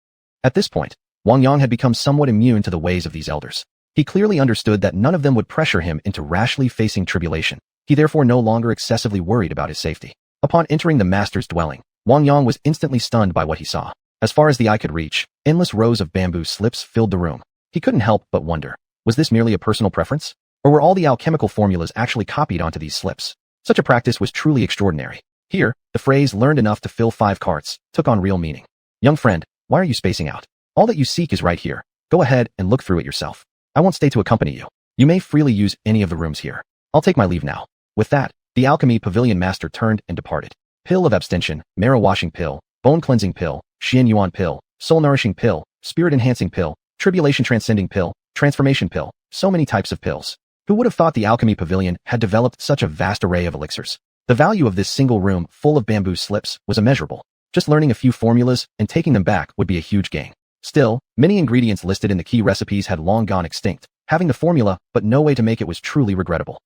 At this point, Wang Yang had become somewhat immune to the ways of these elders. He clearly understood that none of them would pressure him into rashly facing tribulation. He therefore no longer excessively worried about his safety. Upon entering the master's dwelling, Wang Yang was instantly stunned by what he saw. As far as the eye could reach, endless rows of bamboo slips filled the room. He couldn't help but wonder, was this merely a personal preference? Or were all the alchemical formulas actually copied onto these slips? Such a practice was truly extraordinary. Here, the phrase learned enough to fill 5 carts took on real meaning. Young friend, why are you spacing out? All that you seek is right here. Go ahead and look through it yourself. I won't stay to accompany you. You may freely use any of the rooms here. I'll take my leave now. With that, the alchemy pavilion master turned and departed. Pill of abstention, marrow washing pill, bone cleansing pill, xiuxian pill, soul nourishing pill, spirit enhancing pill, tribulation transcending pill, transformation pill, so many types of pills. Who would have thought the alchemy pavilion had developed such a vast array of elixirs? The value of this single room full of bamboo slips was immeasurable. Just learning a few formulas and taking them back would be a huge gain. Still, many ingredients listed in the key recipes had long gone extinct. Having the formula but no way to make it was truly regrettable.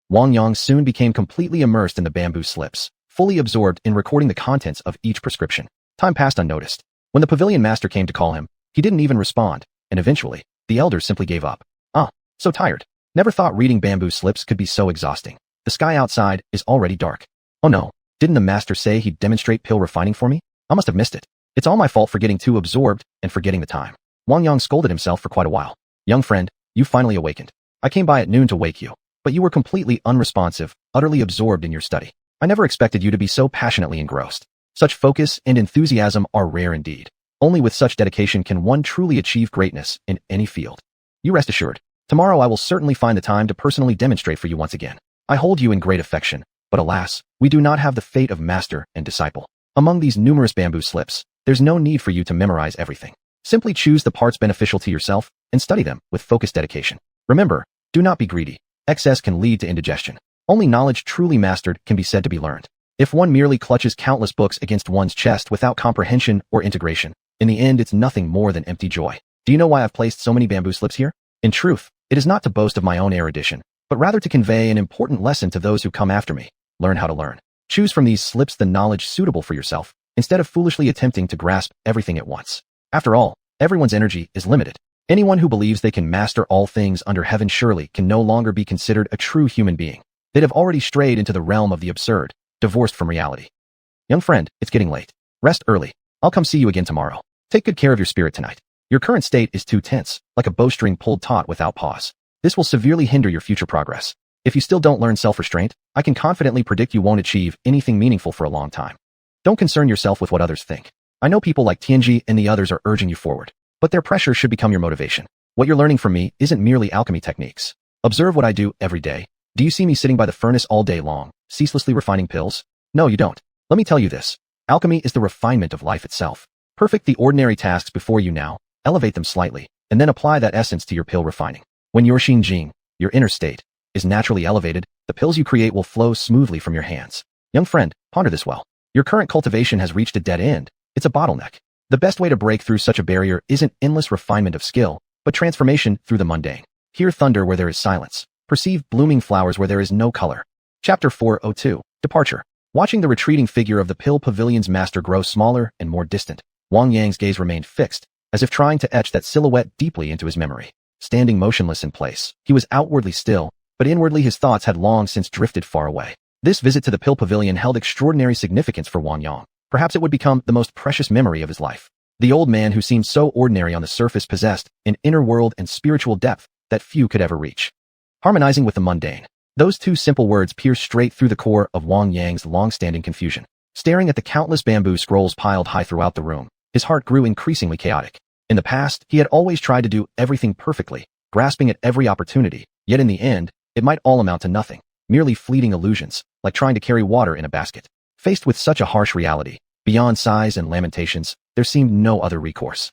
Wang Yang soon became completely immersed in the bamboo slips, fully absorbed in recording the contents of each prescription. Time passed unnoticed. When the pavilion master came to call him, he didn't even respond, and eventually, the elders simply gave up. So tired. Never thought reading bamboo slips could be so exhausting. The sky outside is already dark. Oh no, didn't the master say he'd demonstrate pill refining for me? I must have missed it. It's all my fault for getting too absorbed and forgetting the time. Wang Yang scolded himself for quite a while. Young friend, you finally awakened. I came by at noon to wake you, but you were completely unresponsive, utterly absorbed in your study. I never expected you to be so passionately engrossed. Such focus and enthusiasm are rare indeed. Only with such dedication can one truly achieve greatness in any field. You rest assured. Tomorrow I will certainly find the time to personally demonstrate for you once again. I hold you in great affection, but alas, we do not have the fate of master and disciple. Among these numerous bamboo slips, there's no need for you to memorize everything. Simply choose the parts beneficial to yourself and study them with focused dedication. Remember, do not be greedy. Excess can lead to indigestion. Only knowledge truly mastered can be said to be learned. If one merely clutches countless books against one's chest without comprehension or integration, in the end it's nothing more than empty joy. Do you know why I've placed so many bamboo slips here? In truth, it is not to boast of my own erudition, but rather to convey an important lesson to those who come after me. Learn how to learn. Choose from these slips the knowledge suitable for yourself, instead of foolishly attempting to grasp everything at once. After all, everyone's energy is limited. Anyone who believes they can master all things under heaven surely can no longer be considered a true human being. They'd have already strayed into the realm of the absurd, divorced from reality. Young friend, it's getting late. Rest early. I'll come see you again tomorrow. Take good care of your spirit tonight. Your current state is too tense, like a bowstring pulled taut without pause. This will severely hinder your future progress. If you still don't learn self-restraint, I can confidently predict you won't achieve anything meaningful for a long time. Don't concern yourself with what others think. I know people like Tianji and the others are urging you forward, but their pressure should become your motivation. What you're learning from me isn't merely alchemy techniques. Observe what I do every day. Do you see me sitting by the furnace all day long, ceaselessly refining pills? No, you don't. Let me tell you this. Alchemy is the refinement of life itself. Perfect the ordinary tasks before you now, elevate them slightly, and then apply that essence to your pill refining. When your xinjing, your inner state, is naturally elevated, the pills you create will flow smoothly from your hands. Young friend, ponder this well. Your current cultivation has reached a dead end. It's a bottleneck. The best way to break through such a barrier isn't endless refinement of skill, but transformation through the mundane. Hear thunder where there is silence. Perceive blooming flowers where there is no color. Chapter 402. Departure. Watching the retreating figure of the pill pavilion's master grow smaller and more distant, Wang Yang's gaze remained fixed, as if trying to etch that silhouette deeply into his memory. Standing motionless in place, he was outwardly still, but inwardly his thoughts had long since drifted far away. This visit to the pill pavilion held extraordinary significance for Wang Yang. Perhaps it would become the most precious memory of his life. The old man who seemed so ordinary on the surface possessed an inner world and spiritual depth that few could ever reach. Harmonizing with the mundane. Those two simple words pierced straight through the core of Wang Yang's long-standing confusion. Staring at the countless bamboo scrolls piled high throughout the room, his heart grew increasingly chaotic. In the past, he had always tried to do everything perfectly, grasping at every opportunity, yet in the end, it might all amount to nothing, merely fleeting illusions, like trying to carry water in a basket. Faced with such a harsh reality, beyond sighs and lamentations, there seemed no other recourse.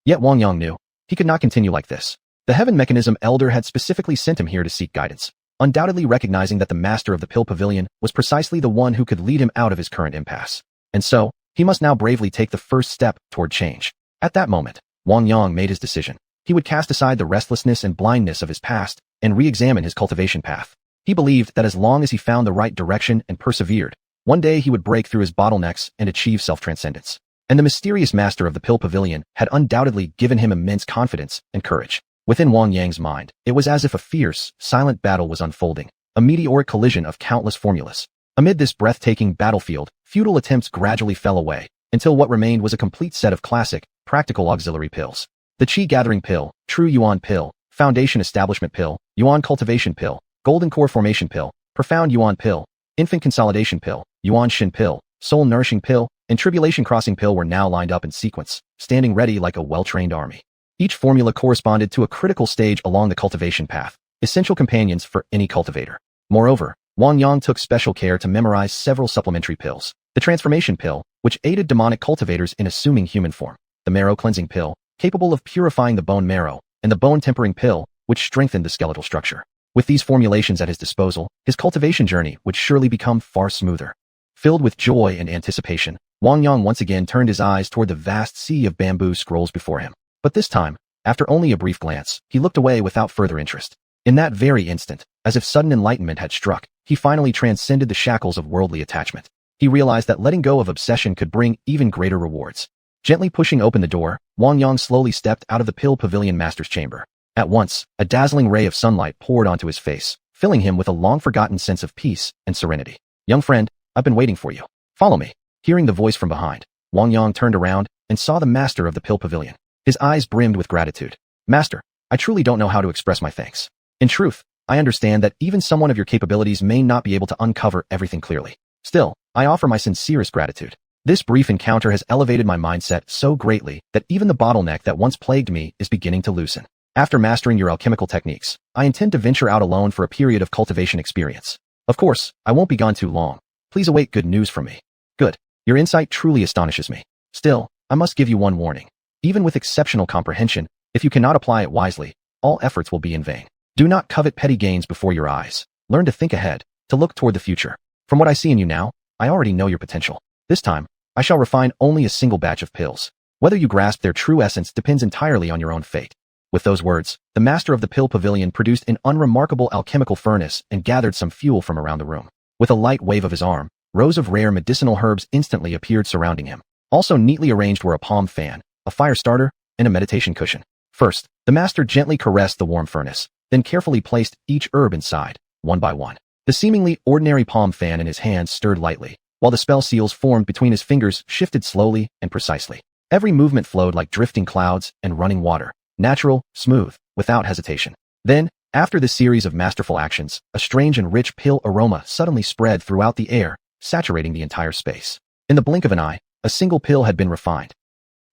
Yet Wang Yang knew, he could not continue like this. The heaven mechanism elder had specifically sent him here to seek guidance, undoubtedly recognizing that the master of the pill pavilion was precisely the one who could lead him out of his current impasse. And so, he must now bravely take the first step toward change. At that moment, Wang Yang made his decision. He would cast aside the restlessness and blindness of his past and re-examine his cultivation path. He believed that as long as he found the right direction and persevered, One day he would break through his bottlenecks and achieve self-transcendence. And the mysterious master of the Pill Pavilion had undoubtedly given him immense confidence and courage. Within Wang Yang's mind, it was as if a fierce, silent battle was unfolding, a meteoric collision of countless formulas. Amid this breathtaking battlefield, futile attempts gradually fell away, until what remained was a complete set of classic, practical auxiliary pills. The Qi Gathering Pill, True Yuan Pill, Foundation Establishment Pill, Yuan Cultivation Pill, Golden Core Formation Pill, Profound Yuan Pill, Infant Consolidation Pill, Yuan Shin Pill, Soul Nourishing Pill, and Tribulation Crossing Pill were now lined up in sequence, standing ready like a well-trained army. Each formula corresponded to a critical stage along the cultivation path, essential companions for any cultivator. Moreover, Wang Yang took special care to memorize several supplementary pills. The Transformation Pill, which aided demonic cultivators in assuming human form. The Marrow Cleansing Pill, capable of purifying the bone marrow. And the Bone Tempering Pill, which strengthened the skeletal structure. With these formulations at his disposal, his cultivation journey would surely become far smoother. Filled with joy and anticipation, Wang Yang once again turned his eyes toward the vast sea of bamboo scrolls before him. But this time, after only a brief glance, he looked away without further interest. In that very instant, as if sudden enlightenment had struck, he finally transcended the shackles of worldly attachment. He realized that letting go of obsession could bring even greater rewards. Gently pushing open the door, Wang Yang slowly stepped out of the Pill Pavilion Master's chamber. At once, a dazzling ray of sunlight poured onto his face, filling him with a long-forgotten sense of peace and serenity. "Young friend, I've been waiting for you. Follow me." Hearing the voice from behind, Wang Yang turned around and saw the master of the Pill Pavilion. His eyes brimmed with gratitude. "Master, I truly don't know how to express my thanks. In truth, I understand that even someone of your capabilities may not be able to uncover everything clearly. Still, I offer my sincerest gratitude. This brief encounter has elevated my mindset so greatly that even the bottleneck that once plagued me is beginning to loosen. After mastering your alchemical techniques, I intend to venture out alone for a period of cultivation experience. Of course, I won't be gone too long. Please await good news from me." "Good. Your insight truly astonishes me. Still, I must give you one warning. Even with exceptional comprehension, if you cannot apply it wisely, all efforts will be in vain. Do not covet petty gains before your eyes. Learn to think ahead, to look toward the future. From what I see in you now, I already know your potential. This time, I shall refine only a single batch of pills. Whether you grasp their true essence depends entirely on your own fate." With those words, the master of the Pill Pavilion produced an unremarkable alchemical furnace and gathered some fuel from around the room. With a light wave of his arm, rows of rare medicinal herbs instantly appeared surrounding him. Also neatly arranged were a palm fan, a fire starter, and a meditation cushion. First, the master gently caressed the warm furnace, then carefully placed each herb inside, one by one. The seemingly ordinary palm fan in his hands stirred lightly, while the spell seals formed between his fingers shifted slowly and precisely. Every movement flowed like drifting clouds and running water, natural, smooth, without hesitation. Then, after this series of masterful actions, a strange and rich pill aroma suddenly spread throughout the air, saturating the entire space. In the blink of an eye, a single pill had been refined.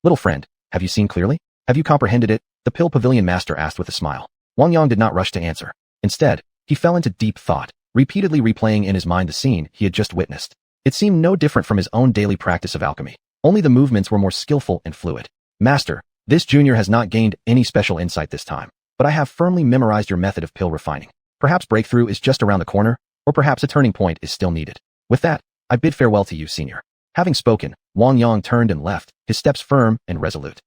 "Little friend, have you seen clearly? Have you comprehended it?" the Pill Pavilion Master asked with a smile. Wang Yang did not rush to answer. Instead, he fell into deep thought, repeatedly replaying in his mind the scene he had just witnessed. It seemed no different from his own daily practice of alchemy. Only the movements were more skillful and fluid. "Master, this junior has not gained any special insight this time, but I have firmly memorized your method of pill refining. Perhaps breakthrough is just around the corner, or perhaps a turning point is still needed. With that, I bid farewell to you, senior." Having spoken, Wang Yang turned and left, his steps firm and resolute.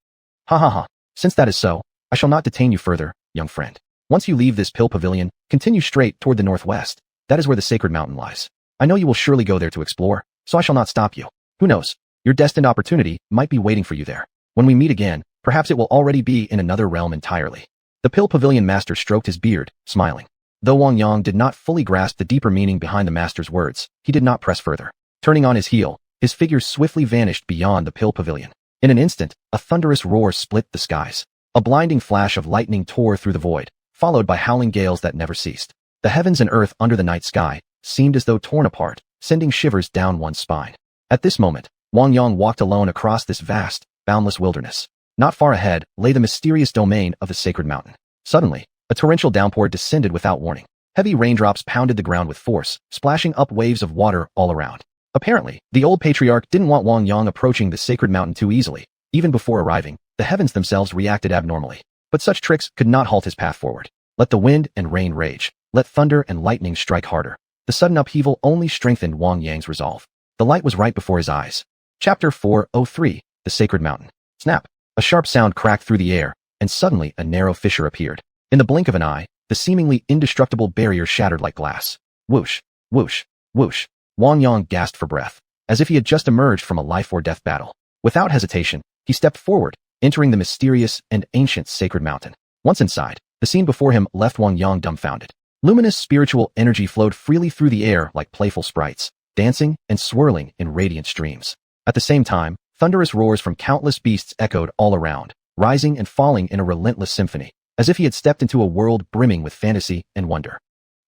"Ha ha ha. Since that is so, I shall not detain you further, young friend. Once you leave this Pill Pavilion, continue straight toward the northwest. That is where the sacred mountain lies. I know you will surely go there to explore, so I shall not stop you. Who knows? Your destined opportunity might be waiting for you there. When we meet again, perhaps it will already be in another realm entirely." The Pill Pavilion Master stroked his beard, smiling. Though Wang Yang did not fully grasp the deeper meaning behind the Master's words, he did not press further. Turning on his heel, his figure swiftly vanished beyond the Pill Pavilion. In an instant, a thunderous roar split the skies. A blinding flash of lightning tore through the void, followed by howling gales that never ceased. The heavens and earth under the night sky seemed as though torn apart, sending shivers down one's spine. At this moment, Wang Yang walked alone across this vast, boundless wilderness. Not far ahead lay the mysterious domain of the sacred mountain. Suddenly, a torrential downpour descended without warning. Heavy raindrops pounded the ground with force, splashing up waves of water all around. Apparently, the old patriarch didn't want Wang Yang approaching the sacred mountain too easily. Even before arriving, the heavens themselves reacted abnormally. But such tricks could not halt his path forward. Let the wind and rain rage. Let thunder and lightning strike harder. The sudden upheaval only strengthened Wang Yang's resolve. The light was right before his eyes. Chapter 403, The Sacred Mountain. Snap! A sharp sound cracked through the air, and suddenly a narrow fissure appeared. In the blink of an eye, the seemingly indestructible barrier shattered like glass. Whoosh, whoosh, whoosh. Wang Yang gasped for breath, as if he had just emerged from a life-or-death battle. Without hesitation, he stepped forward, entering the mysterious and ancient sacred mountain. Once inside, the scene before him left Wang Yang dumbfounded. Luminous spiritual energy flowed freely through the air like playful sprites, dancing and swirling in radiant streams. At the same time, thunderous roars from countless beasts echoed all around, rising and falling in a relentless symphony, as if he had stepped into a world brimming with fantasy and wonder.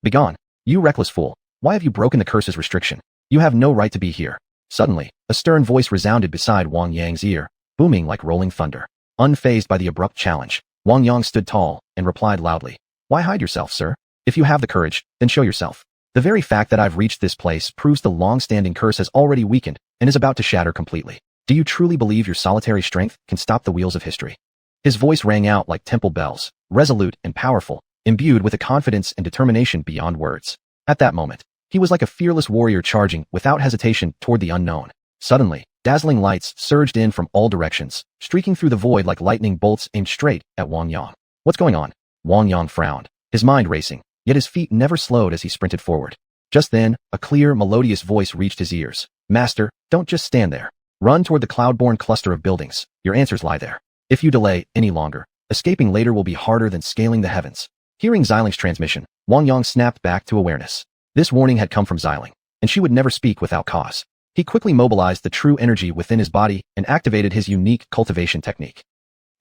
Begone, you reckless fool! Why have you broken the curse's restriction? You have no right to be here. Suddenly, a stern voice resounded beside Wang Yang's ear, booming like rolling thunder. Unfazed by the abrupt challenge, Wang Yang stood tall and replied loudly, "Why hide yourself, sir? If you have the courage, then show yourself. The very fact that I've reached this place proves the long-standing curse has already weakened and is about to shatter completely. Do you truly believe your solitary strength can stop the wheels of history?" His voice rang out like temple bells, resolute and powerful, imbued with a confidence and determination beyond words. At that moment, he was like a fearless warrior charging without hesitation toward the unknown. Suddenly, dazzling lights surged in from all directions, streaking through the void like lightning bolts aimed straight at Wang Yang. "What's going on?" Wang Yang frowned, his mind racing, yet his feet never slowed as he sprinted forward. Just then, a clear, melodious voice reached his ears. "Master, don't just stand there. Run toward the cloud-born cluster of buildings. Your answers lie there. If you delay any longer, escaping later will be harder than scaling the heavens." Hearing Xiuling's transmission, Wang Yang snapped back to awareness. This warning had come from Xiuling, and she would never speak without cause. He quickly mobilized the true energy within his body and activated his unique cultivation technique.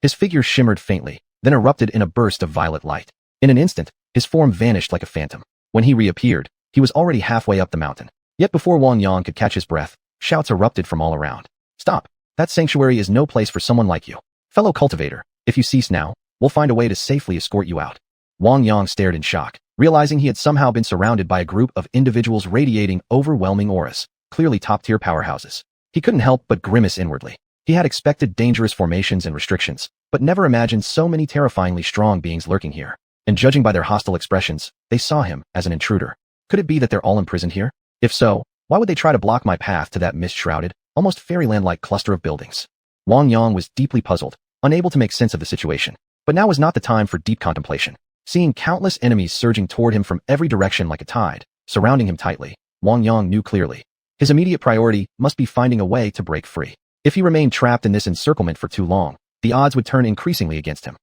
His figure shimmered faintly, then erupted in a burst of violet light. In an instant, his form vanished like a phantom. When he reappeared, he was already halfway up the mountain. Yet before Wang Yang could catch his breath, shouts erupted from all around. "Stop! That sanctuary is no place for someone like you. Fellow cultivator, if you cease now, we'll find a way to safely escort you out." Wang Yang stared in shock, realizing he had somehow been surrounded by a group of individuals radiating overwhelming auras, clearly top-tier powerhouses. He couldn't help but grimace inwardly. He had expected dangerous formations and restrictions, but never imagined so many terrifyingly strong beings lurking here. And judging by their hostile expressions, they saw him as an intruder. Could it be that they're all imprisoned here? If so, why would they try to block my path to that mist-shrouded, almost fairyland-like cluster of buildings? Wang Yang was deeply puzzled, unable to make sense of the situation. But now was not the time for deep contemplation. Seeing countless enemies surging toward him from every direction like a tide, surrounding him tightly, Wang Yang knew clearly. His immediate priority must be finding a way to break free. If he remained trapped in this encirclement for too long, the odds would turn increasingly against him.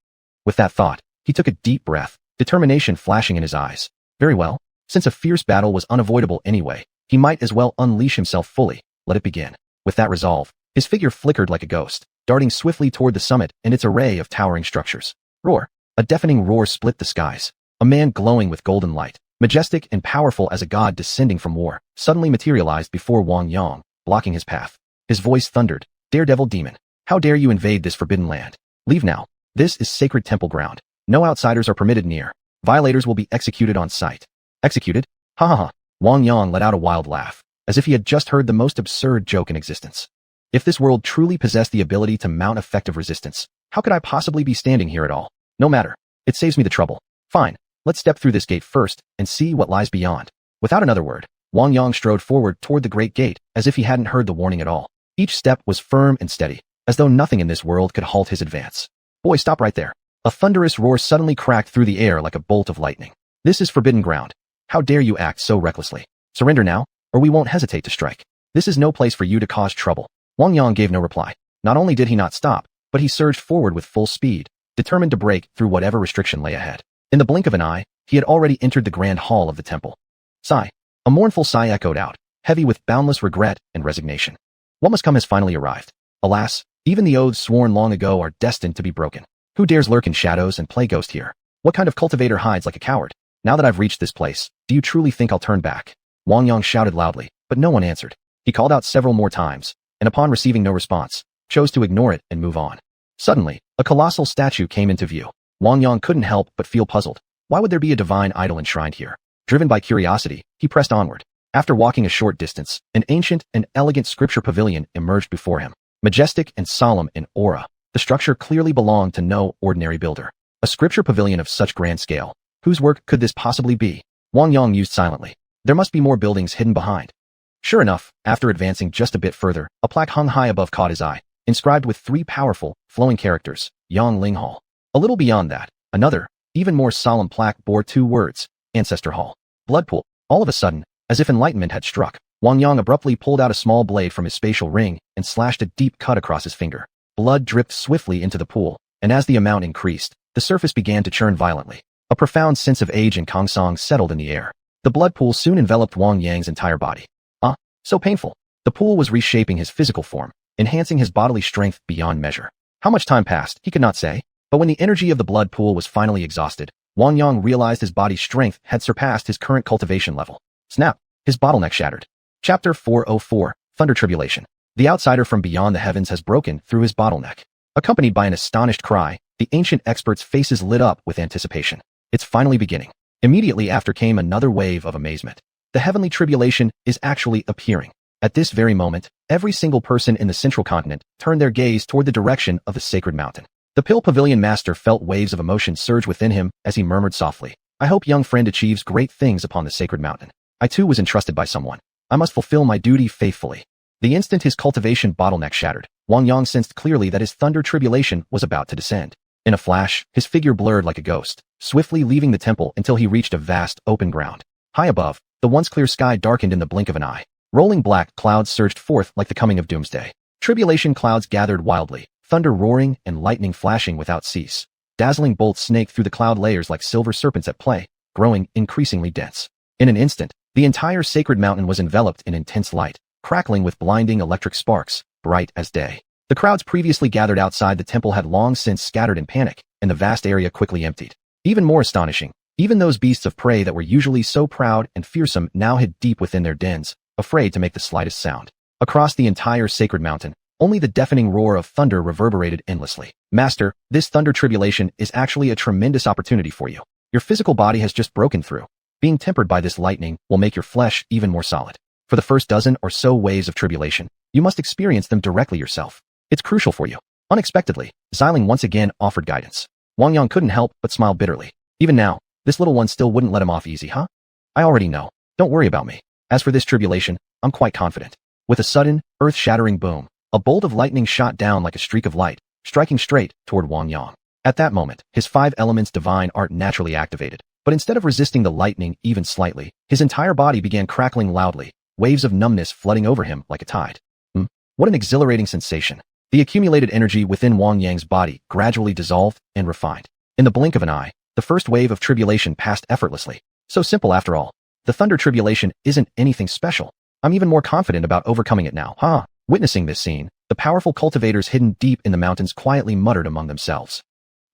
With that thought, he took a deep breath, determination flashing in his eyes. Very well, since a fierce battle was unavoidable anyway, he might as well unleash himself fully. Let it begin. With that resolve, his figure flickered like a ghost, darting swiftly toward the summit and its array of towering structures. Roar! A deafening roar split the skies. A man glowing with golden light, majestic and powerful as a god descending from war, suddenly materialized before Wang Yang, blocking his path. His voice thundered, "Daredevil demon, how dare you invade this forbidden land? Leave now. This is sacred temple ground. No outsiders are permitted near. Violators will be executed on sight." Executed? Ha ha ha. Wang Yang let out a wild laugh, as if he had just heard the most absurd joke in existence. If this world truly possessed the ability to mount effective resistance, how could I possibly be standing here at all? No matter. It saves me the trouble. Fine. Let's step through this gate first and see what lies beyond. Without another word, Wang Yang strode forward toward the great gate as if he hadn't heard the warning at all. Each step was firm and steady, as though nothing in this world could halt his advance. "Boy, stop right there." A thunderous roar suddenly cracked through the air like a bolt of lightning. "This is forbidden ground. How dare you act so recklessly? Surrender now, or we won't hesitate to strike. This is no place for you to cause trouble." Wang Yang gave no reply. Not only did he not stop, but he surged forward with full speed, determined to break through whatever restriction lay ahead. In the blink of an eye, he had already entered the grand hall of the temple. Sigh. A mournful sigh echoed out, heavy with boundless regret and resignation. What must come has finally arrived. Alas, even the oaths sworn long ago are destined to be broken. Who dares lurk in shadows and play ghost here? What kind of cultivator hides like a coward? Now that I've reached this place, do you truly think I'll turn back? Wang Yang shouted loudly, but no one answered. He called out several more times, and upon receiving no response, chose to ignore it and move on. Suddenly, a colossal statue came into view. Wang Yang couldn't help but feel puzzled. Why would there be a divine idol enshrined here? Driven by curiosity, he pressed onward. After walking a short distance, an ancient and elegant scripture pavilion emerged before him. Majestic and solemn in aura, the structure clearly belonged to no ordinary builder. A scripture pavilion of such grand scale. Whose work could this possibly be? Wang Yang mused silently. There must be more buildings hidden behind. Sure enough, after advancing just a bit further, a plaque hung high above caught his eye, inscribed with 3 powerful, flowing characters, Yang Ling Hall. A little beyond that, another, even more solemn plaque bore 2 words, Ancestor Hall. Blood pool. All of a sudden, as if enlightenment had struck, Wang Yang abruptly pulled out a small blade from his spatial ring and slashed a deep cut across his finger. Blood dripped swiftly into the pool, and as the amount increased, the surface began to churn violently. A profound sense of age and Kongsong settled in the air. The blood pool soon enveloped Wang Yang's entire body. So painful. The pool was reshaping his physical form, enhancing his bodily strength beyond measure. How much time passed, he could not say, but when the energy of the blood pool was finally exhausted, Wang Yang realized his body's strength had surpassed his current cultivation level. Snap! His bottleneck shattered. Chapter 404, Thunder Tribulation. The outsider from beyond the heavens has broken through his bottleneck. Accompanied by an astonished cry, the ancient expert's faces lit up with anticipation. It's finally beginning. Immediately after came another wave of amazement. The heavenly tribulation is actually appearing. At this very moment, every single person in the central continent turned their gaze toward the direction of the sacred mountain. The Pill Pavilion master felt waves of emotion surge within him as he murmured softly, "I hope young friend achieves great things upon the sacred mountain. I too was entrusted by someone. I must fulfill my duty faithfully." The instant his cultivation bottleneck shattered, Wang Yang sensed clearly that his thunder tribulation was about to descend. In a flash, his figure blurred like a ghost, swiftly leaving the temple until he reached a vast, open ground. High above, the once clear sky darkened in the blink of an eye. Rolling black clouds surged forth like the coming of doomsday. Tribulation clouds gathered wildly, thunder roaring and lightning flashing without cease. Dazzling bolts snaked through the cloud layers like silver serpents at play, growing increasingly dense. In an instant, the entire sacred mountain was enveloped in intense light, crackling with blinding electric sparks, bright as day. The crowds previously gathered outside the temple had long since scattered in panic, and the vast area quickly emptied. Even more astonishing, even those beasts of prey that were usually so proud and fearsome now hid deep within their dens, afraid to make the slightest sound. Across the entire sacred mountain, only the deafening roar of thunder reverberated endlessly. "Master, this thunder tribulation is actually a tremendous opportunity for you. Your physical body has just broken through. Being tempered by this lightning will make your flesh even more solid. For the first dozen or so waves of tribulation, you must experience them directly yourself. It's crucial for you." Unexpectedly, Xiling once again offered guidance. Wang Yang couldn't help but smile bitterly. Even now, this little one still wouldn't let him off easy, huh? "I already know. Don't worry about me. As for this tribulation, I'm quite confident." With a sudden, earth-shattering boom, a bolt of lightning shot down like a streak of light, striking straight toward Wang Yang. At that moment, his 5 elements divine art naturally activated, but instead of resisting the lightning even slightly, his entire body began crackling loudly, waves of numbness flooding over him like a tide. What an exhilarating sensation. The accumulated energy within Wang Yang's body gradually dissolved and refined. In the blink of an eye, the first wave of tribulation passed effortlessly. So simple after all. The thunder tribulation isn't anything special. I'm even more confident about overcoming it now, huh? Witnessing this scene, the powerful cultivators hidden deep in the mountains quietly muttered among themselves.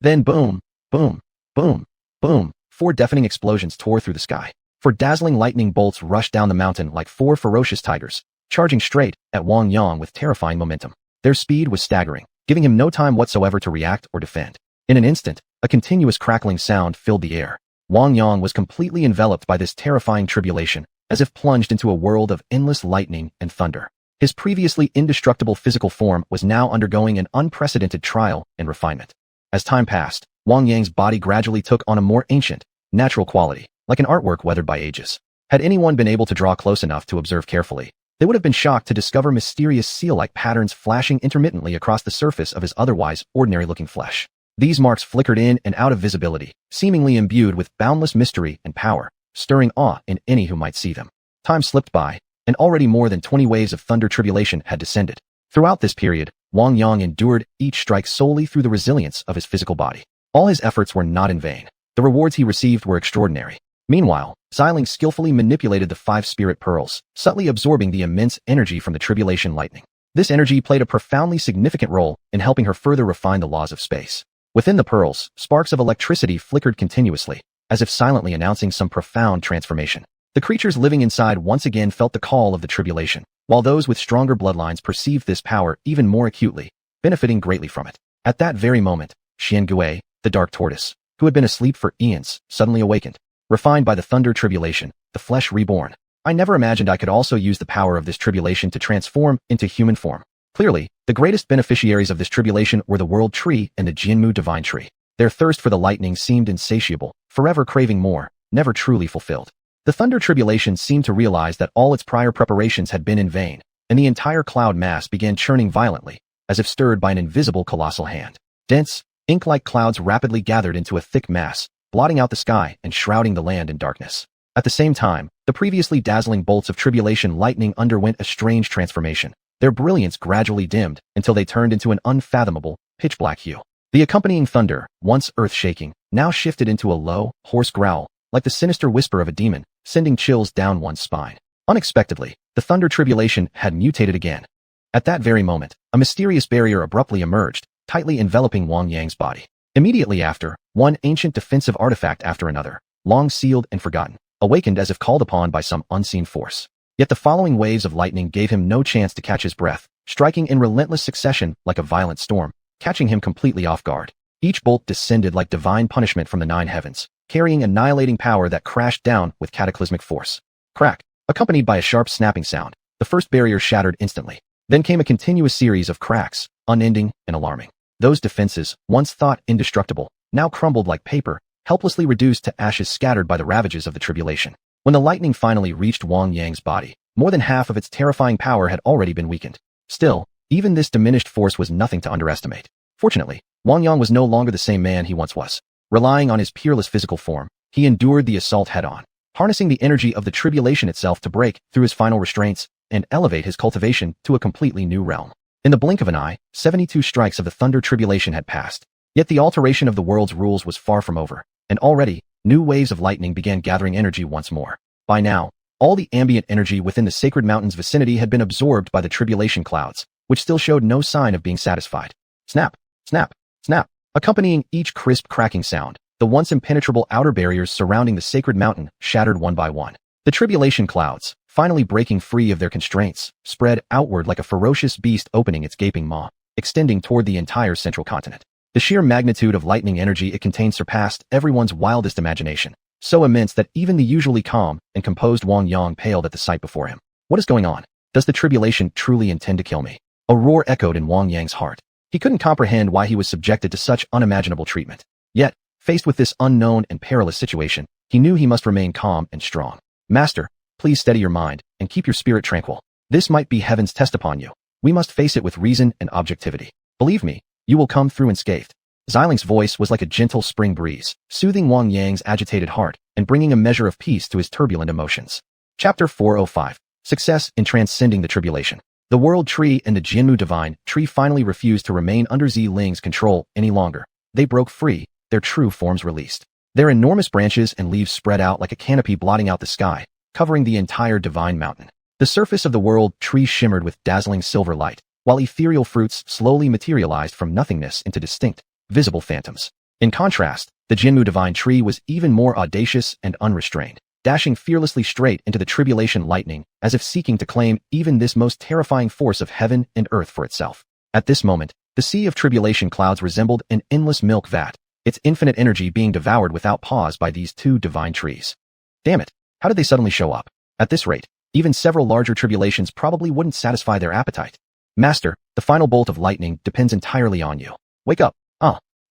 Then boom, boom, boom, boom, 4 deafening explosions tore through the sky. 4 dazzling lightning bolts rushed down the mountain like 4 ferocious tigers, charging straight at Wang Yang with terrifying momentum. Their speed was staggering, giving him no time whatsoever to react or defend. In an instant, a continuous crackling sound filled the air. Wang Yang was completely enveloped by this terrifying tribulation, as if plunged into a world of endless lightning and thunder. His previously indestructible physical form was now undergoing an unprecedented trial and refinement. As time passed, Wang Yang's body gradually took on a more ancient, natural quality, like an artwork weathered by ages. Had anyone been able to draw close enough to observe carefully, they would have been shocked to discover mysterious seal-like patterns flashing intermittently across the surface of his otherwise ordinary-looking flesh. These marks flickered in and out of visibility, seemingly imbued with boundless mystery and power, stirring awe in any who might see them. Time slipped by, and already more than 20 waves of thunder tribulation had descended. Throughout this period, Wang Yang endured each strike solely through the resilience of his physical body. All his efforts were not in vain. The rewards he received were extraordinary. Meanwhile, Xiling skillfully manipulated the 5 spirit pearls, subtly absorbing the immense energy from the tribulation lightning. This energy played a profoundly significant role in helping her further refine the laws of space. Within the pearls, sparks of electricity flickered continuously, as if silently announcing some profound transformation. The creatures living inside once again felt the call of the tribulation, while those with stronger bloodlines perceived this power even more acutely, benefiting greatly from it. At that very moment, Xian Gui, the dark tortoise, who had been asleep for eons, suddenly awakened. Refined by the thunder tribulation, the flesh reborn. "I never imagined I could also use the power of this tribulation to transform into human form." Clearly, the greatest beneficiaries of this tribulation were the World Tree and the Jianmu Divine Tree. Their thirst for the lightning seemed insatiable, forever craving more, never truly fulfilled. The thunder tribulation seemed to realize that all its prior preparations had been in vain, and the entire cloud mass began churning violently, as if stirred by an invisible colossal hand. Dense, ink-like clouds rapidly gathered into a thick mass, blotting out the sky and shrouding the land in darkness. At the same time, the previously dazzling bolts of tribulation lightning underwent a strange transformation. Their brilliance gradually dimmed until they turned into an unfathomable, pitch-black hue. The accompanying thunder, once earth-shaking, now shifted into a low, hoarse growl, like the sinister whisper of a demon, sending chills down one's spine. Unexpectedly, the thunder tribulation had mutated again. At that very moment, a mysterious barrier abruptly emerged, tightly enveloping Wang Yang's body. Immediately after, one ancient defensive artifact after another, long sealed and forgotten, awakened as if called upon by some unseen force. Yet the following waves of lightning gave him no chance to catch his breath, striking in relentless succession like a violent storm, catching him completely off guard. Each bolt descended like divine punishment from the nine heavens, carrying annihilating power that crashed down with cataclysmic force. Crack, accompanied by a sharp snapping sound, the first barrier shattered instantly. Then came a continuous series of cracks, unending and alarming. Those defenses, once thought indestructible, now crumbled like paper, helplessly reduced to ashes scattered by the ravages of the tribulation. When the lightning finally reached Wang Yang's body, more than half of its terrifying power had already been weakened. Still, even this diminished force was nothing to underestimate. Fortunately, Wang Yang was no longer the same man he once was. Relying on his peerless physical form, he endured the assault head-on, harnessing the energy of the tribulation itself to break through his final restraints and elevate his cultivation to a completely new realm. In the blink of an eye, 72 strikes of the thunder tribulation had passed. Yet the alteration of the world's rules was far from over, and already, new waves of lightning began gathering energy once more. By now, all the ambient energy within the sacred mountain's vicinity had been absorbed by the tribulation clouds, which still showed no sign of being satisfied. Snap, snap, snap. Accompanying each crisp cracking sound, the once impenetrable outer barriers surrounding the sacred mountain shattered one by one. The tribulation clouds, finally breaking free of their constraints, spread outward like a ferocious beast opening its gaping maw, extending toward the entire central continent. The sheer magnitude of lightning energy it contained surpassed everyone's wildest imagination, so immense that even the usually calm and composed Wang Yang paled at the sight before him. What is going on? Does the tribulation truly intend to kill me? A roar echoed in Wang Yang's heart. He couldn't comprehend why he was subjected to such unimaginable treatment. Yet, faced with this unknown and perilous situation, he knew he must remain calm and strong. Master, please steady your mind and keep your spirit tranquil. This might be heaven's test upon you. We must face it with reason and objectivity. Believe me, you will come through unscathed. Xiuling's voice was like a gentle spring breeze, soothing Wang Yang's agitated heart and bringing a measure of peace to his turbulent emotions. Chapter 405. Success in Transcending the Tribulation. The World Tree and the Jinmu Divine Tree finally refused to remain under Xiling's control any longer. They broke free, their true forms released. Their enormous branches and leaves spread out like a canopy blotting out the sky, covering the entire divine mountain. The surface of the World Tree shimmered with dazzling silver light, while ethereal fruits slowly materialized from nothingness into distinct, visible phantoms. In contrast, the Jinmu Divine Tree was even more audacious and unrestrained, dashing fearlessly straight into the tribulation lightning, as if seeking to claim even this most terrifying force of heaven and earth for itself. At this moment, the sea of tribulation clouds resembled an endless milk vat, its infinite energy being devoured without pause by these two divine trees. Damn it, how did they suddenly show up? At this rate, even several larger tribulations probably wouldn't satisfy their appetite. Master, the final bolt of lightning depends entirely on you. Wake up.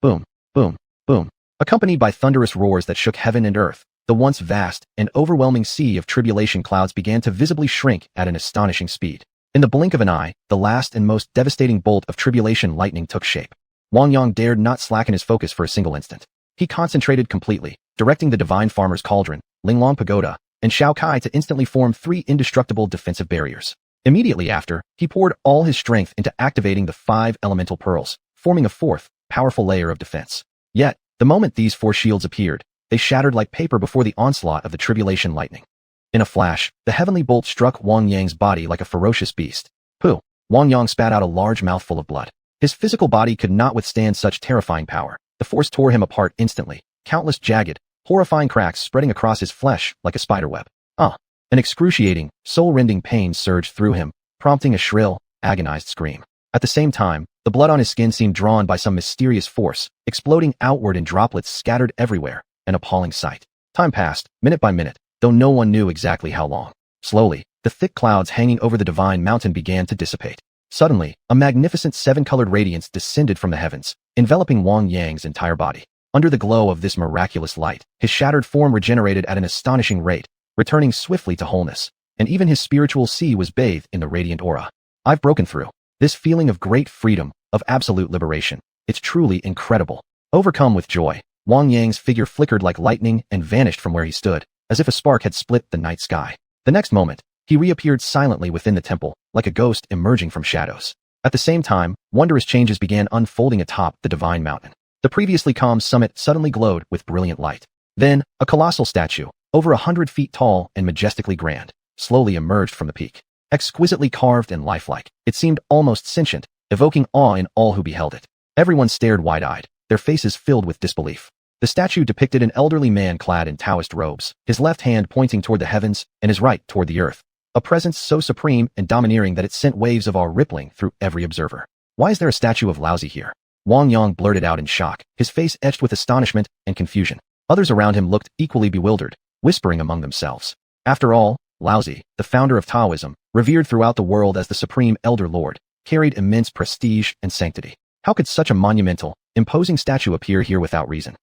Boom, boom, boom. Accompanied by thunderous roars that shook heaven and earth, the once vast and overwhelming sea of tribulation clouds began to visibly shrink at an astonishing speed. In the blink of an eye, the last and most devastating bolt of tribulation lightning took shape. Wang Yang dared not slacken his focus for a single instant. He concentrated completely, directing the Divine Farmer's Cauldron, Linglong Pagoda, and Shao Kai to instantly form 3 indestructible defensive barriers. Immediately after, he poured all his strength into activating the 5 elemental pearls, forming a 4th, powerful layer of defense. Yet, the moment these 4 shields appeared, they shattered like paper before the onslaught of the tribulation lightning. In a flash, the heavenly bolt struck Wang Yang's body like a ferocious beast. Pooh! Wang Yang spat out a large mouthful of blood. His physical body could not withstand such terrifying power. The force tore him apart instantly, countless jagged, horrifying cracks spreading across his flesh like a spiderweb. An excruciating, soul-rending pain surged through him, prompting a shrill, agonized scream. At the same time, the blood on his skin seemed drawn by some mysterious force, exploding outward in droplets scattered everywhere, an appalling sight. Time passed, minute by minute, though no one knew exactly how long. Slowly, the thick clouds hanging over the divine mountain began to dissipate. Suddenly, a magnificent 7-colored radiance descended from the heavens, enveloping Wang Yang's entire body. Under the glow of this miraculous light, his shattered form regenerated at an astonishing rate, returning swiftly to wholeness, and even his spiritual sea was bathed in the radiant aura. I've broken through. This feeling of great freedom, of absolute liberation. It's truly incredible. Overcome with joy, Wang Yang's figure flickered like lightning and vanished from where he stood, as if a spark had split the night sky. The next moment, he reappeared silently within the temple, like a ghost emerging from shadows. At the same time, wondrous changes began unfolding atop the divine mountain. The previously calm summit suddenly glowed with brilliant light. Then, a colossal statue, over 100 feet tall and majestically grand, slowly emerged from the peak. Exquisitely carved and lifelike, it seemed almost sentient, evoking awe in all who beheld it. Everyone stared wide-eyed, their faces filled with disbelief. The statue depicted an elderly man clad in Taoist robes, his left hand pointing toward the heavens and his right toward the earth. A presence so supreme and domineering that it sent waves of awe rippling through every observer. "Why is there a statue of Laozi here?" Wang Yang blurted out in shock, his face etched with astonishment and confusion. Others around him looked equally bewildered, whispering among themselves. After all, Laozi, the founder of Taoism, revered throughout the world as the supreme elder lord, carried immense prestige and sanctity. How could such a monumental, imposing statue appear here without reason?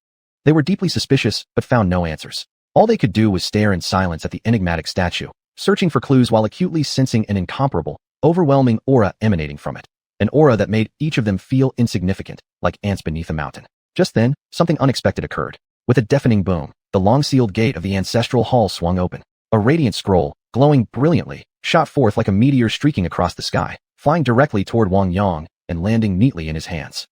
They were deeply suspicious, but found no answers. All they could do was stare in silence at the enigmatic statue, searching for clues while acutely sensing an incomparable, overwhelming aura emanating from it. An aura that made each of them feel insignificant, like ants beneath a mountain. Just then, something unexpected occurred. With a deafening boom, the long-sealed gate of the ancestral hall swung open. A radiant scroll, glowing brilliantly, shot forth like a meteor streaking across the sky, flying directly toward Wang Yang and landing neatly in his hands.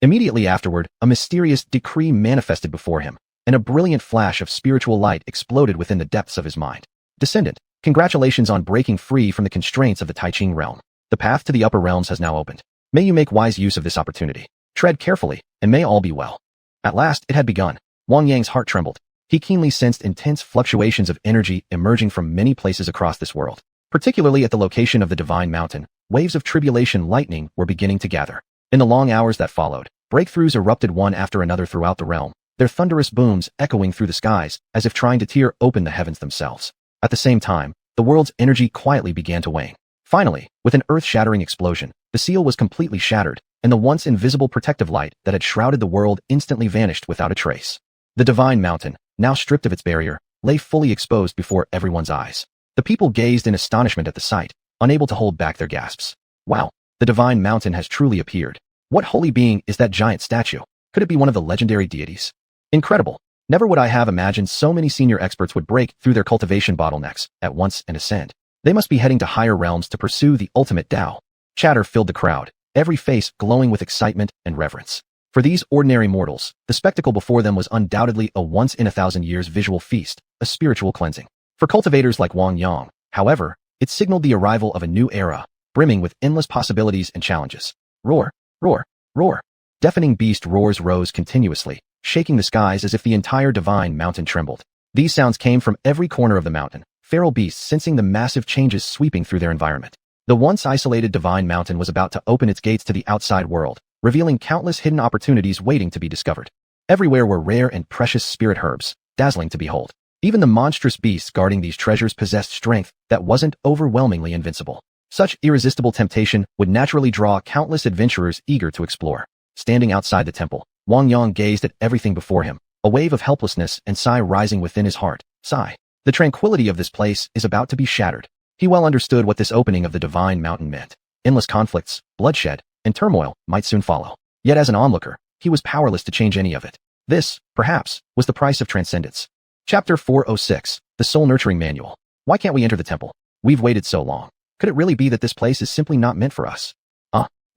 Immediately afterward, a mysterious decree manifested before him, and a brilliant flash of spiritual light exploded within the depths of his mind. "Descendant, congratulations on breaking free from the constraints of the Taiching realm. The path to the upper realms has now opened. May you make wise use of this opportunity. Tread carefully, and may all be well." At last, it had begun. Wang Yang's heart trembled. He keenly sensed intense fluctuations of energy emerging from many places across this world. Particularly at the location of the divine mountain, waves of tribulation lightning were beginning to gather. In the long hours that followed, breakthroughs erupted one after another throughout the realm, their thunderous booms echoing through the skies as if trying to tear open the heavens themselves. At the same time, the world's energy quietly began to wane. Finally, with an earth-shattering explosion, the seal was completely shattered, and the once invisible protective light that had shrouded the world instantly vanished without a trace. The divine mountain, now stripped of its barrier, lay fully exposed before everyone's eyes. The people gazed in astonishment at the sight, unable to hold back their gasps. Wow, the divine mountain has truly appeared. What holy being is that giant statue? Could it be one of the legendary deities? Incredible. Never would I have imagined so many senior experts would break through their cultivation bottlenecks at once and ascend. They must be heading to higher realms to pursue the ultimate Tao. Chatter filled the crowd, every face glowing with excitement and reverence. For these ordinary mortals, the spectacle before them was undoubtedly a once-in-a-thousand-years visual feast, a spiritual cleansing. For cultivators like Wang Yang, however, it signaled the arrival of a new era, brimming with endless possibilities and challenges. Roar, roar, roar. Deafening beast roars rose continuously, shaking the skies as if the entire divine mountain trembled. These sounds came from every corner of the mountain, feral beasts sensing the massive changes sweeping through their environment. The once isolated divine mountain was about to open its gates to the outside world, revealing countless hidden opportunities waiting to be discovered. Everywhere were rare and precious spirit herbs, dazzling to behold. Even the monstrous beasts guarding these treasures possessed strength that wasn't overwhelmingly invincible. Such irresistible temptation would naturally draw countless adventurers eager to explore. Standing outside the temple, Wang Yang gazed at everything before him, a wave of helplessness and sigh rising within his heart. Sigh. The tranquility of this place is about to be shattered. He well understood what this opening of the divine mountain meant. Endless conflicts, bloodshed, and turmoil might soon follow. Yet as an onlooker, he was powerless to change any of it. This, perhaps, was the price of transcendence. Chapter 406, The Soul Nurturing Manual. Why can't we enter the temple? We've waited so long. Could it really be that this place is simply not meant for us?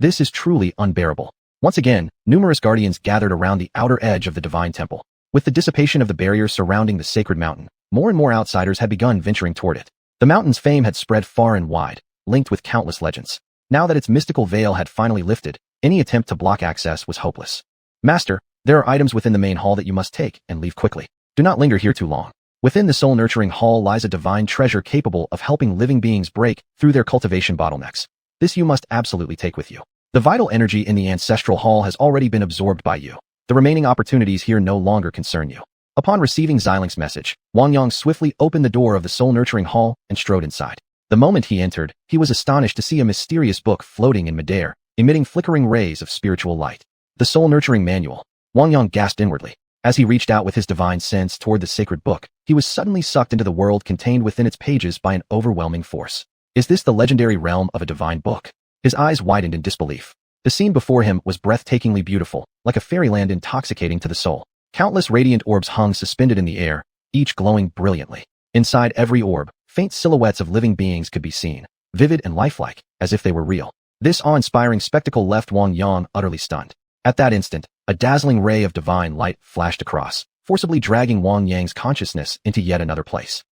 This is truly unbearable. Once again, numerous guardians gathered around the outer edge of the divine temple. With the dissipation of the barriers surrounding the sacred mountain, more and more outsiders had begun venturing toward it. The mountain's fame had spread far and wide, linked with countless legends. Now that its mystical veil had finally lifted, any attempt to block access was hopeless. Master, there are items within the main hall that you must take and leave quickly. Do not linger here too long. Within the soul-nurturing hall lies a divine treasure capable of helping living beings break through their cultivation bottlenecks. This you must absolutely take with you. The vital energy in the ancestral hall has already been absorbed by you. The remaining opportunities here no longer concern you. Upon receiving Xilinx's message, Wang Yang swiftly opened the door of the soul-nurturing hall and strode inside. The moment he entered, he was astonished to see a mysterious book floating in midair, emitting flickering rays of spiritual light. The soul-nurturing manual. Wang Yang gasped inwardly. As he reached out with his divine sense toward the sacred book, he was suddenly sucked into the world contained within its pages by an overwhelming force. Is this the legendary realm of a divine book? His eyes widened in disbelief. The scene before him was breathtakingly beautiful, like a fairyland intoxicating to the soul. Countless radiant orbs hung suspended in the air, each glowing brilliantly. Inside every orb, faint silhouettes of living beings could be seen, vivid and lifelike, as if they were real. This awe-inspiring spectacle left Wang Yang utterly stunned. At that instant, a dazzling ray of divine light flashed across, forcibly dragging Wang Yang's consciousness into yet another place.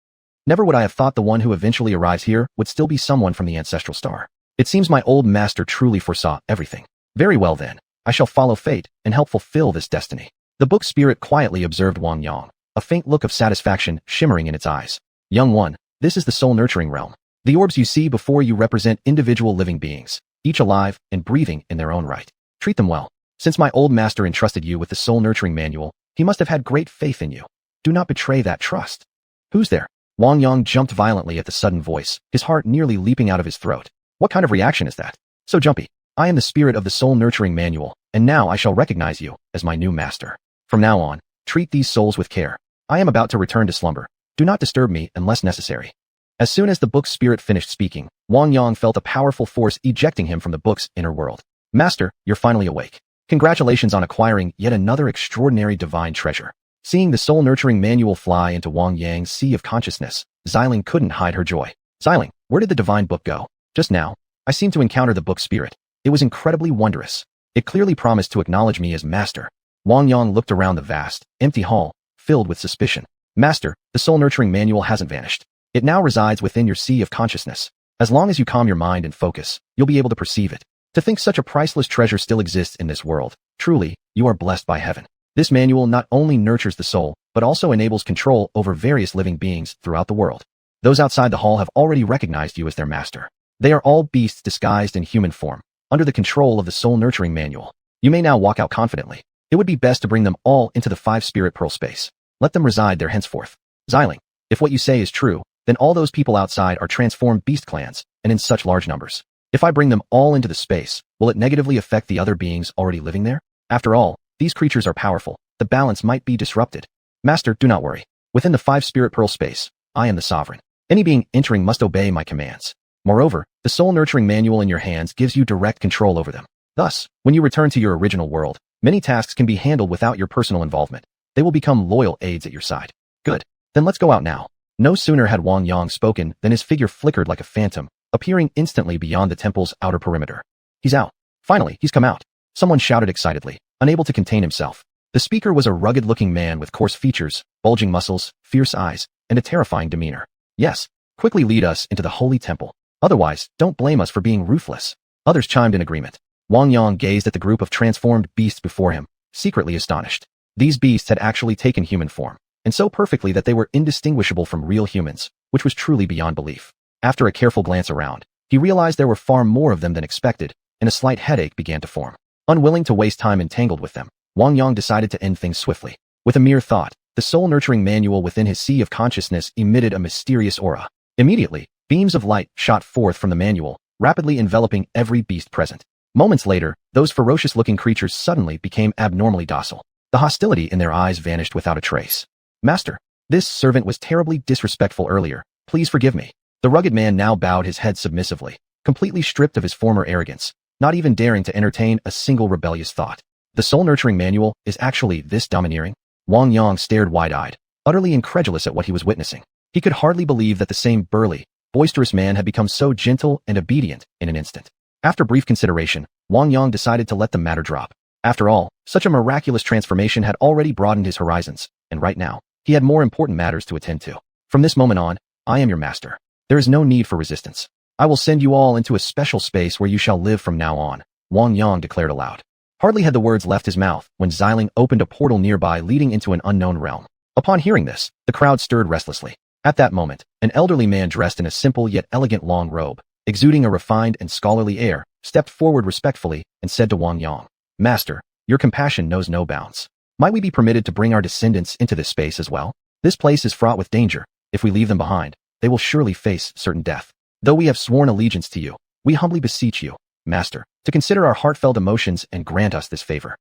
Never would I have thought the one who eventually arrives here would still be someone from the ancestral star. It seems my old master truly foresaw everything. Very well then, I shall follow fate and help fulfill this destiny. The book spirit quietly observed Wang Yang, a faint look of satisfaction shimmering in its eyes. Young one, this is the soul-nurturing realm. The orbs you see before you represent individual living beings, each alive and breathing in their own right. Treat them well. Since my old master entrusted you with the soul-nurturing manual, he must have had great faith in you. Do not betray that trust. Who's there? Wang Yang jumped violently at the sudden voice, his heart nearly leaping out of his throat. What kind of reaction is that? So jumpy. I am the spirit of the soul-nurturing manual, and now I shall recognize you as my new master. From now on, treat these souls with care. I am about to return to slumber. Do not disturb me unless necessary. As soon as the book spirit finished speaking, Wang Yang felt a powerful force ejecting him from the book's inner world. Master, you're finally awake. Congratulations on acquiring yet another extraordinary divine treasure. Seeing the soul-nurturing manual fly into Wang Yang's sea of consciousness, Xiling couldn't hide her joy. Xiling, where did the divine book go? Just now, I seemed to encounter the book spirit. It was incredibly wondrous. It clearly promised to acknowledge me as master. Wang Yang looked around the vast, empty hall, filled with suspicion. Master, the soul-nurturing manual hasn't vanished. It now resides within your sea of consciousness. As long as you calm your mind and focus, you'll be able to perceive it. To think such a priceless treasure still exists in this world, truly, you are blessed by heaven. This manual not only nurtures the soul, but also enables control over various living beings throughout the world. Those outside the hall have already recognized you as their master. They are all beasts disguised in human form, under the control of the soul-nurturing manual. You may now walk out confidently. It would be best to bring them all into the 5-spirit pearl space. Let them reside there henceforth. Xiling, if what you say is true, then all those people outside are transformed beast clans, and in such large numbers. If I bring them all into the space, will it negatively affect the other beings already living there? After all, these creatures are powerful. The balance might be disrupted. Master, do not worry. Within the 5-spirit pearl space, I am the sovereign. Any being entering must obey my commands. Moreover, the soul-nurturing manual in your hands gives you direct control over them. Thus, when you return to your original world, many tasks can be handled without your personal involvement. They will become loyal aides at your side. Good. Then let's go out now. No sooner had Wang Yang spoken than his figure flickered like a phantom, appearing instantly beyond the temple's outer perimeter. He's out. Finally, he's come out. Someone shouted excitedly, unable to contain himself. The speaker was a rugged-looking man with coarse features, bulging muscles, fierce eyes, and a terrifying demeanor. Yes, quickly lead us into the holy temple. Otherwise, don't blame us for being ruthless. Others chimed in agreement. Wang Yang gazed at the group of transformed beasts before him, secretly astonished. These beasts had actually taken human form, and so perfectly that they were indistinguishable from real humans, which was truly beyond belief. After a careful glance around, he realized there were far more of them than expected, and a slight headache began to form. Unwilling to waste time entangled with them, Wang Yang decided to end things swiftly. With a mere thought, the soul-nurturing manual within his sea of consciousness emitted a mysterious aura. Immediately, beams of light shot forth from the manual, rapidly enveloping every beast present. Moments later, those ferocious-looking creatures suddenly became abnormally docile. The hostility in their eyes vanished without a trace. Master, this servant was terribly disrespectful earlier. Please forgive me. The rugged man now bowed his head submissively, completely stripped of his former arrogance, not even daring to entertain a single rebellious thought. The soul-nurturing manual is actually this domineering? Wang Yang stared wide-eyed, utterly incredulous at what he was witnessing. He could hardly believe that the same burly, boisterous man had become so gentle and obedient in an instant. After brief consideration, Wang Yang decided to let the matter drop. After all, such a miraculous transformation had already broadened his horizons, and right now, he had more important matters to attend to. From this moment on, I am your master. There is no need for resistance. I will send you all into a special space where you shall live from now on, Wang Yang declared aloud. Hardly had the words left his mouth when Xiling opened a portal nearby leading into an unknown realm. Upon hearing this, the crowd stirred restlessly. At that moment, an elderly man dressed in a simple yet elegant long robe, exuding a refined and scholarly air, stepped forward respectfully and said to Wang Yang, Master, your compassion knows no bounds. Might we be permitted to bring our descendants into this space as well? This place is fraught with danger. If we leave them behind, they will surely face certain death. Though we have sworn allegiance to you, we humbly beseech you, Master, to consider our heartfelt emotions and grant us this favor.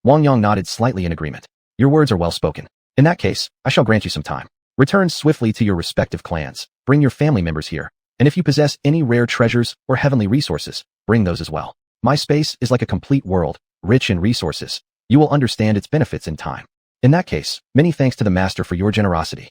Wang Yang nodded slightly in agreement. Your words are well spoken. In that case, I shall grant you some time. Return swiftly to your respective clans. Bring your family members here. And if you possess any rare treasures or heavenly resources, bring those as well. My space is like a complete world, rich in resources. You will understand its benefits in time. In that case, many thanks to the Master for your generosity.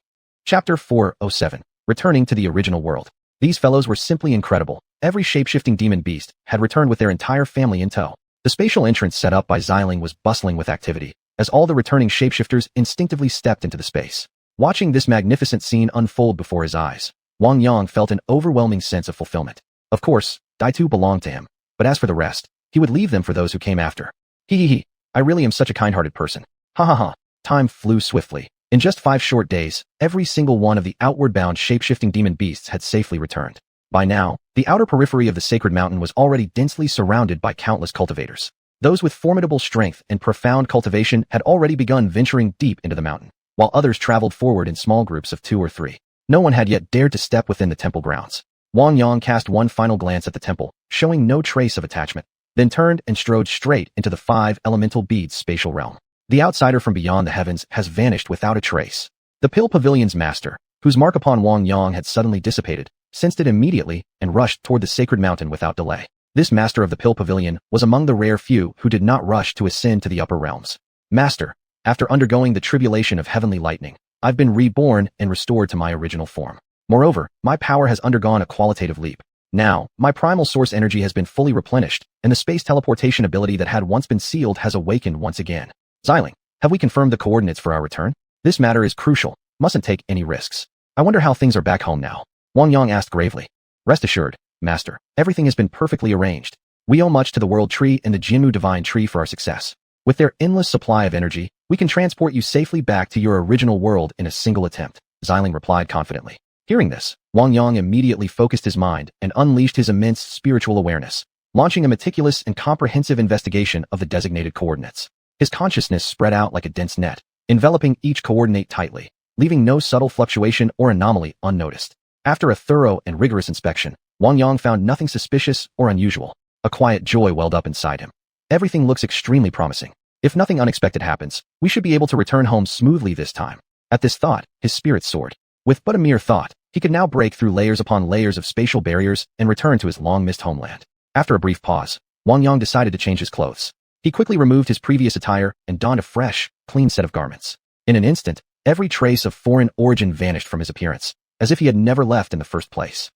Chapter 407. Returning to the original world. These fellows were simply incredible. Every shape-shifting demon beast had returned with their entire family in tow. The spatial entrance set up by Xiuxian was bustling with activity, as all the returning shapeshifters instinctively stepped into the space. Watching this magnificent scene unfold before his eyes, Wang Yang felt an overwhelming sense of fulfillment. Of course, Daitu belonged to him, but as for the rest, he would leave them for those who came after. He. I really am such a kind-hearted person. Ha ha ha. Time flew swiftly. In just 5 short days, every single one of the outward-bound shape-shifting demon beasts had safely returned. By now, the outer periphery of the sacred mountain was already densely surrounded by countless cultivators. Those with formidable strength and profound cultivation had already begun venturing deep into the mountain, while others traveled forward in small groups of 2 or 3. No one had yet dared to step within the temple grounds. Wang Yang cast one final glance at the temple, showing no trace of attachment, then turned and strode straight into the 5 elemental beads' spatial realm. The outsider from beyond the heavens has vanished without a trace. The Pill Pavilion's master, whose mark upon Wang Yang had suddenly dissipated, sensed it immediately and rushed toward the sacred mountain without delay. This master of the Pill Pavilion was among the rare few who did not rush to ascend to the upper realms. Master, after undergoing the tribulation of heavenly lightning, I've been reborn and restored to my original form. Moreover, my power has undergone a qualitative leap. Now, my primal source energy has been fully replenished, and the space teleportation ability that had once been sealed has awakened once again. Xiuxian, have we confirmed the coordinates for our return? This matter is crucial. Mustn't take any risks. I wonder how things are back home now. Wang Yang asked gravely. Rest assured, Master, everything has been perfectly arranged. We owe much to the World Tree and the Jinmu Divine Tree for our success. With their endless supply of energy, we can transport you safely back to your original world in a single attempt, Xiuxian replied confidently. Hearing this, Wang Yang immediately focused his mind and unleashed his immense spiritual awareness, launching a meticulous and comprehensive investigation of the designated coordinates. His consciousness spread out like a dense net, enveloping each coordinate tightly, leaving no subtle fluctuation or anomaly unnoticed. After a thorough and rigorous inspection, Wang Yang found nothing suspicious or unusual. A quiet joy welled up inside him. Everything looks extremely promising. If nothing unexpected happens, we should be able to return home smoothly this time. At this thought, his spirit soared. With but a mere thought, he could now break through layers upon layers of spatial barriers and return to his long-missed homeland. After a brief pause, Wang Yang decided to change his clothes. He quickly removed his previous attire and donned a fresh, clean set of garments. In an instant, every trace of foreign origin vanished from his appearance, as if he had never left in the first place.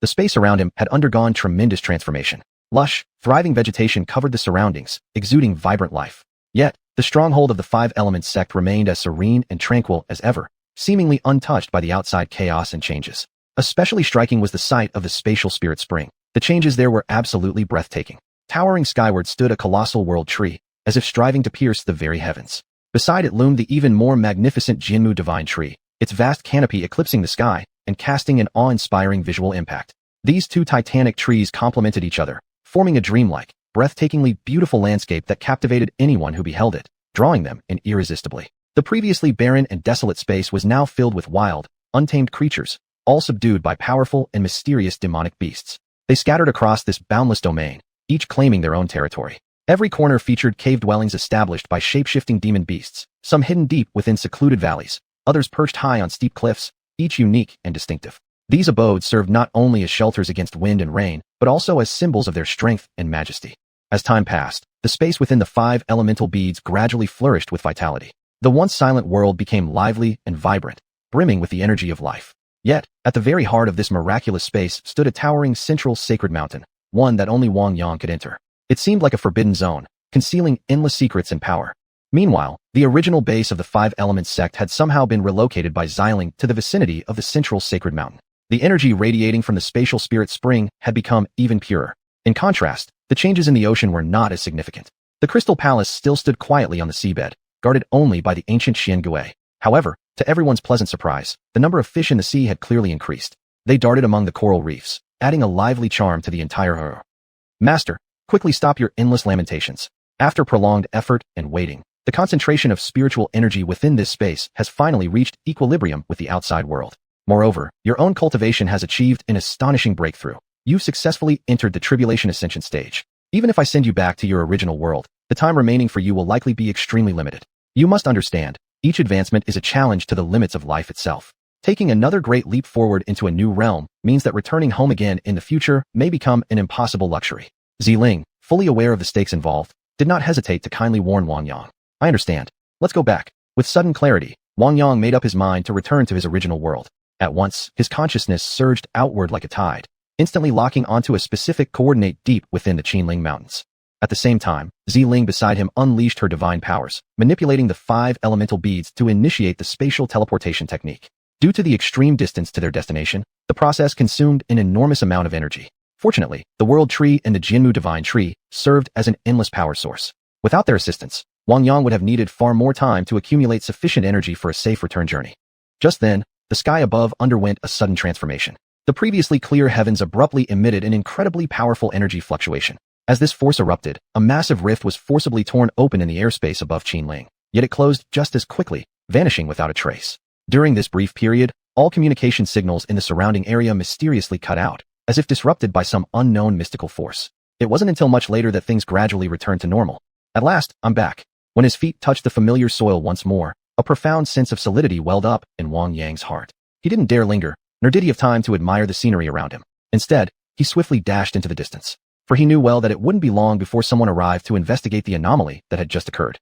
The space around him had undergone tremendous transformation. Lush, thriving vegetation covered the surroundings, exuding vibrant life. Yet, the stronghold of the 5 Elements sect remained as serene and tranquil as ever, seemingly untouched by the outside chaos and changes. Especially striking was the sight of the spatial spirit spring. The changes there were absolutely breathtaking. Towering skyward stood a colossal world tree, as if striving to pierce the very heavens. Beside it loomed the even more magnificent Jinmu Divine Tree, its vast canopy eclipsing the sky and casting an awe-inspiring visual impact. These 2 titanic trees complemented each other, forming a dreamlike, breathtakingly beautiful landscape that captivated anyone who beheld it, drawing them in irresistibly. The previously barren and desolate space was now filled with wild, untamed creatures, all subdued by powerful and mysterious demonic beasts. They scattered across this boundless domain, each claiming their own territory. Every corner featured cave dwellings established by shape-shifting demon beasts, some hidden deep within secluded valleys, others perched high on steep cliffs, each unique and distinctive. These abodes served not only as shelters against wind and rain, but also as symbols of their strength and majesty. As time passed, the space within the 5 elemental beads gradually flourished with vitality. The once silent world became lively and vibrant, brimming with the energy of life. Yet, at the very heart of this miraculous space stood a towering central sacred mountain, one that only Wang Yang could enter. It seemed like a forbidden zone, concealing endless secrets and power. Meanwhile, the original base of the 5 Elements sect had somehow been relocated by Xiuxian to the vicinity of the central sacred mountain. The energy radiating from the spatial spirit spring had become even purer. In contrast, the changes in the ocean were not as significant. The Crystal Palace still stood quietly on the seabed, guarded only by the ancient Xian Gui. However, to everyone's pleasant surprise, the number of fish in the sea had clearly increased. They darted among the coral reefs, adding a lively charm to the entire horror. Master, quickly stop your endless lamentations. After prolonged effort and waiting, the concentration of spiritual energy within this space has finally reached equilibrium with the outside world. Moreover, your own cultivation has achieved an astonishing breakthrough. You've successfully entered the Tribulation Ascension stage. Even if I send you back to your original world, the time remaining for you will likely be extremely limited. You must understand, each advancement is a challenge to the limits of life itself. Taking another great leap forward into a new realm means that returning home again in the future may become an impossible luxury. Xiuxian, fully aware of the stakes involved, did not hesitate to kindly warn Wang Yang. I understand. Let's go back. With sudden clarity, Wang Yang made up his mind to return to his original world. At once, his consciousness surged outward like a tide, instantly locking onto a specific coordinate deep within the Qinling Mountains. At the same time, Ziling beside him unleashed her divine powers, manipulating the 5 elemental beads to initiate the spatial teleportation technique. Due to the extreme distance to their destination, the process consumed an enormous amount of energy. Fortunately, the World Tree and the Jinmu Divine Tree served as an endless power source. Without their assistance, Wang Yang would have needed far more time to accumulate sufficient energy for a safe return journey. Just then, the sky above underwent a sudden transformation. The previously clear heavens abruptly emitted an incredibly powerful energy fluctuation. As this force erupted, a massive rift was forcibly torn open in the airspace above Qinling, yet it closed just as quickly, vanishing without a trace. During this brief period, all communication signals in the surrounding area mysteriously cut out, as if disrupted by some unknown mystical force. It wasn't until much later that things gradually returned to normal. At last, I'm back. When his feet touched the familiar soil once more, a profound sense of solidity welled up in Wang Yang's heart. He didn't dare linger, nor did he have time to admire the scenery around him. Instead, he swiftly dashed into the distance. For he knew well that it wouldn't be long before someone arrived to investigate the anomaly that had just occurred.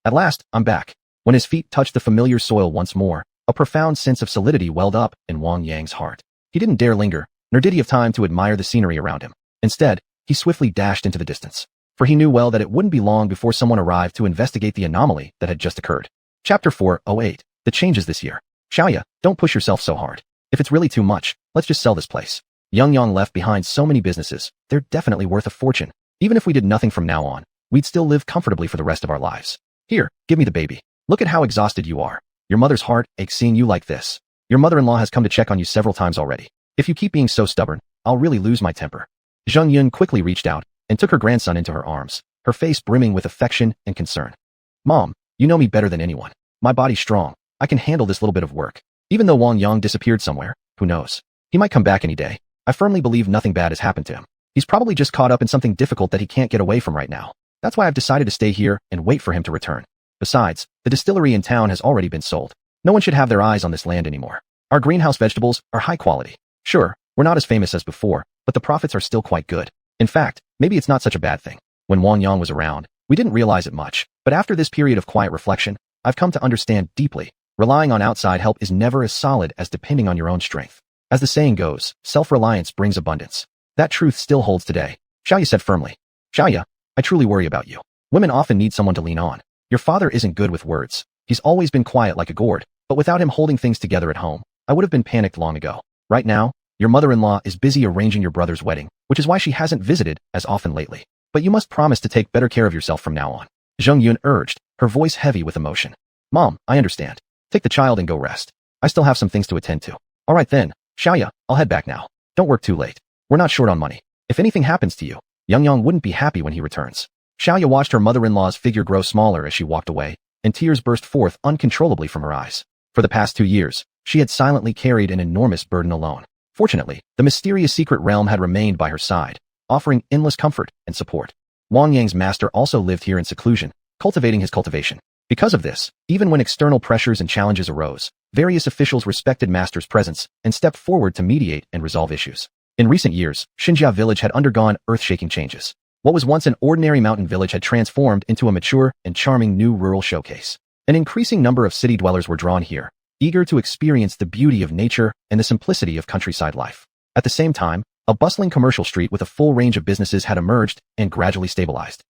At last, I'm back. When his feet touched the familiar soil once more, a profound sense of solidity welled up in Wang Yang's heart. He didn't dare linger, nor did he have time to admire the scenery around him. Instead, he swiftly dashed into the distance. For he knew well that it wouldn't be long before someone arrived to investigate the anomaly that had just occurred. Chapter 408. The changes this year. Xiaoya, don't push yourself so hard. If it's really too much, let's just sell this place. Yang left behind so many businesses, they're definitely worth a fortune. Even if we did nothing from now on, we'd still live comfortably for the rest of our lives. Here, give me the baby. Look at how exhausted you are. Your mother's heart aches seeing you like this. Your mother-in-law has come to check on you several times already. If you keep being so stubborn, I'll really lose my temper. Zheng Yun quickly reached out and took her grandson into her arms, her face brimming with affection and concern. Mom, you know me better than anyone. My body's strong. I can handle this little bit of work. Even though Wang Yang disappeared somewhere, who knows? He might come back any day. I firmly believe nothing bad has happened to him. He's probably just caught up in something difficult that he can't get away from right now. That's why I've decided to stay here and wait for him to return. Besides, the distillery in town has already been sold. No one should have their eyes on this land anymore. Our greenhouse vegetables are high quality. Sure, we're not as famous as before, but the profits are still quite good. In fact, maybe it's not such a bad thing. When Wang Yang was around, we didn't realize it much, but after this period of quiet reflection, I've come to understand deeply, relying on outside help is never as solid as depending on your own strength. As the saying goes, self-reliance brings abundance. That truth still holds today, Xiaoya said firmly. Xiaoya, I truly worry about you. Women often need someone to lean on. Your father isn't good with words. He's always been quiet like a gourd, but without him holding things together at home, I would have been panicked long ago. Right now, your mother-in-law is busy arranging your brother's wedding, which is why she hasn't visited as often lately. But you must promise to take better care of yourself from now on. Zheng Yun urged, her voice heavy with emotion. Mom, I understand. Take the child and go rest. I still have some things to attend to. All right then, Xiaoya, I'll head back now. Don't work too late. We're not short on money. If anything happens to you, Yang wouldn't be happy when he returns. Xiaoya watched her mother-in-law's figure grow smaller as she walked away, and tears burst forth uncontrollably from her eyes. For the past 2 years, she had silently carried an enormous burden alone. Fortunately, the mysterious secret realm had remained by her side, offering endless comfort and support. Wang Yang's master also lived here in seclusion, cultivating his cultivation. Because of this, even when external pressures and challenges arose, various officials respected master's presence and stepped forward to mediate and resolve issues. In recent years, Xinjia village had undergone earth-shaking changes. What was once an ordinary mountain village had transformed into a mature and charming new rural showcase. An increasing number of city dwellers were drawn here, eager to experience the beauty of nature and the simplicity of countryside life. At the same time, a bustling commercial street with a full range of businesses had emerged and gradually stabilized.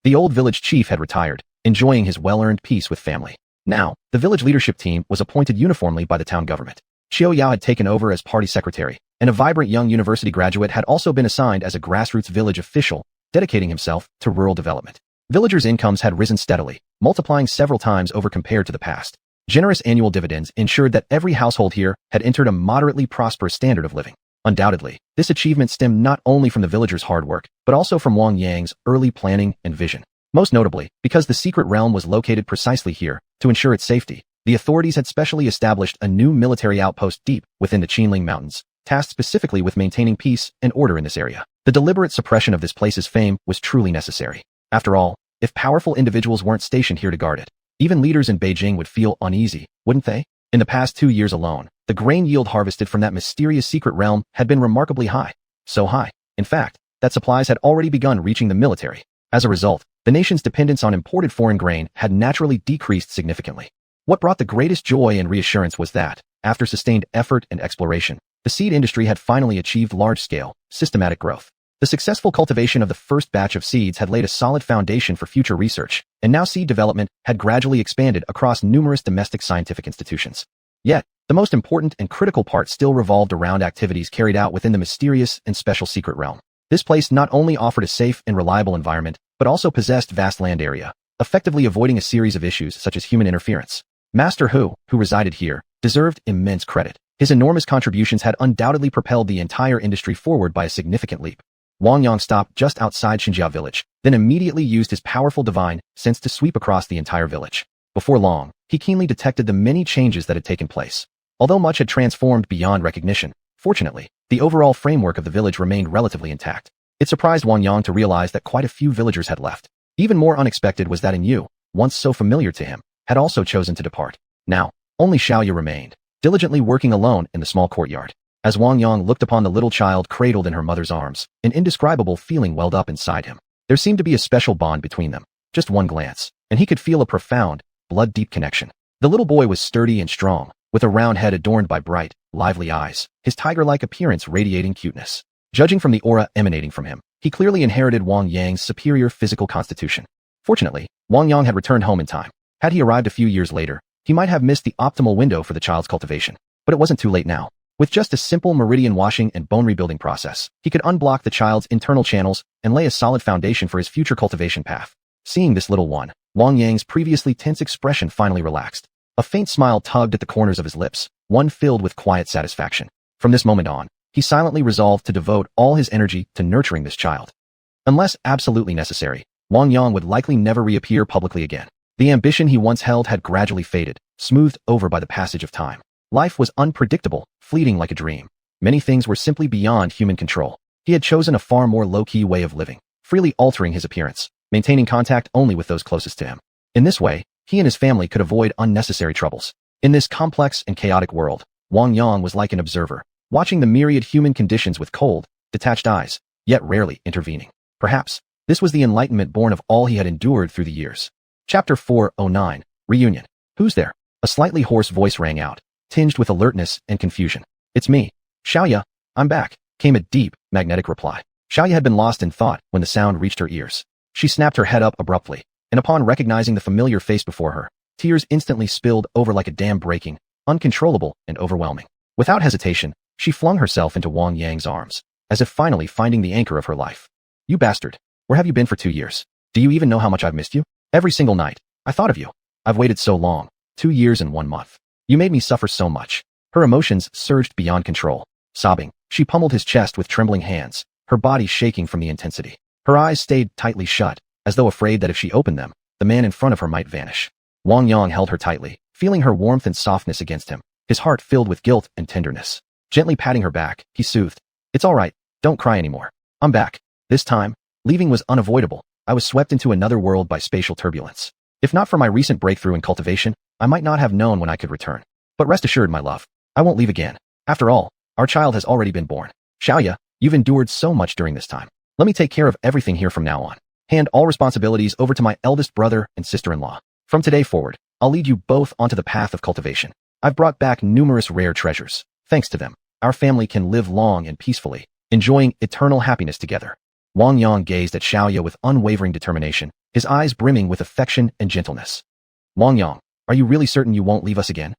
The old village chief had retired, enjoying his well-earned peace with family. Now, the village leadership team was appointed uniformly by the town government. Qiu Yao had taken over as party secretary, and a vibrant young university graduate had also been assigned as a grassroots village official, dedicating himself to rural development. Villagers' incomes had risen steadily, multiplying several times over compared to the past. Generous annual dividends ensured that every household here had entered a moderately prosperous standard of living. Undoubtedly, this achievement stemmed not only from the villagers' hard work, but also from Wang Yang's early planning and vision. Most notably, because the secret realm was located precisely here, to ensure its safety, the authorities had specially established a new military outpost deep within the Qinling Mountains, tasked specifically with maintaining peace and order in this area. The deliberate suppression of this place's fame was truly necessary. After all, if powerful individuals weren't stationed here to guard it, even leaders in Beijing would feel uneasy, wouldn't they? In the past 2 years alone, the grain yield harvested from that mysterious secret realm had been remarkably high. So high, in fact, that supplies had already begun reaching the military. As a result, the nation's dependence on imported foreign grain had naturally decreased significantly. What brought the greatest joy and reassurance was that, after sustained effort and exploration, the seed industry had finally achieved large-scale, systematic growth. The successful cultivation of the first batch of seeds had laid a solid foundation for future research, and now seed development had gradually expanded across numerous domestic scientific institutions. Yet, the most important and critical part still revolved around activities carried out within the mysterious and special secret realm. This place not only offered a safe and reliable environment, but also possessed vast land area, effectively avoiding a series of issues such as human interference. Master Hu, who resided here, deserved immense credit. His enormous contributions had undoubtedly propelled the entire industry forward by a significant leap. Wang Yang stopped just outside Xinjia village, then immediately used his powerful divine sense to sweep across the entire village. Before long, he keenly detected the many changes that had taken place. Although much had transformed beyond recognition, fortunately, the overall framework of the village remained relatively intact. It surprised Wang Yang to realize that quite a few villagers had left. Even more unexpected was that Yu, once so familiar to him, had also chosen to depart. Now, only Xiaoya remained, diligently working alone in the small courtyard. As Wang Yang looked upon the little child cradled in her mother's arms, an indescribable feeling welled up inside him. There seemed to be a special bond between them. Just one glance, and he could feel a profound, blood-deep connection. The little boy was sturdy and strong, with a round head adorned by bright, lively eyes, his tiger-like appearance radiating cuteness. Judging from the aura emanating from him, he clearly inherited Wang Yang's superior physical constitution. Fortunately, Wang Yang had returned home in time. Had he arrived a few years later, he might have missed the optimal window for the child's cultivation. But it wasn't too late now. With just a simple meridian washing and bone rebuilding process, he could unblock the child's internal channels and lay a solid foundation for his future cultivation path. Seeing this little one, Wang Yang's previously tense expression finally relaxed. A faint smile tugged at the corners of his lips, one filled with quiet satisfaction. From this moment on, he silently resolved to devote all his energy to nurturing this child. Unless absolutely necessary, Wang Yang would likely never reappear publicly again. The ambition he once held had gradually faded, smoothed over by the passage of time. Life was unpredictable, fleeting like a dream. Many things were simply beyond human control. He had chosen a far more low-key way of living, freely altering his appearance, maintaining contact only with those closest to him. In this way, he and his family could avoid unnecessary troubles. In this complex and chaotic world, Wang Yang was like an observer, watching the myriad human conditions with cold, detached eyes, yet rarely intervening. Perhaps, this was the enlightenment born of all he had endured through the years. Chapter 409, Reunion. Who's there? A slightly hoarse voice rang out, tinged with alertness and confusion. It's me. Xiaoya, I'm back, came a deep, magnetic reply. Xiaoya had been lost in thought when the sound reached her ears. She snapped her head up abruptly, and upon recognizing the familiar face before her, tears instantly spilled over like a dam breaking, uncontrollable and overwhelming. Without hesitation, she flung herself into Wang Yang's arms, as if finally finding the anchor of her life. You bastard, where have you been for 2 years? Do you even know how much I've missed you? Every single night, I thought of you. I've waited so long, 2 years and 1 month. You made me suffer so much. Her emotions surged beyond control. Sobbing, she pummeled his chest with trembling hands, her body shaking from the intensity. Her eyes stayed tightly shut, as though afraid that if she opened them, the man in front of her might vanish. Wang Yang held her tightly, feeling her warmth and softness against him, his heart filled with guilt and tenderness. Gently patting her back, he soothed. It's all right, don't cry anymore. I'm back. This time, leaving was unavoidable. I was swept into another world by spatial turbulence. If not for my recent breakthrough in cultivation, I might not have known when I could return. But rest assured, my love, I won't leave again. After all, our child has already been born. Xiaoya, you've endured so much during this time. Let me take care of everything here from now on. Hand all responsibilities over to my eldest brother and sister-in-law. From today forward, I'll lead you both onto the path of cultivation. I've brought back numerous rare treasures. Thanks to them, our family can live long and peacefully, enjoying eternal happiness together. Wang Yang gazed at Xiaoya with unwavering determination, his eyes brimming with affection and gentleness. Wang Yang, are you really certain you won't leave us again?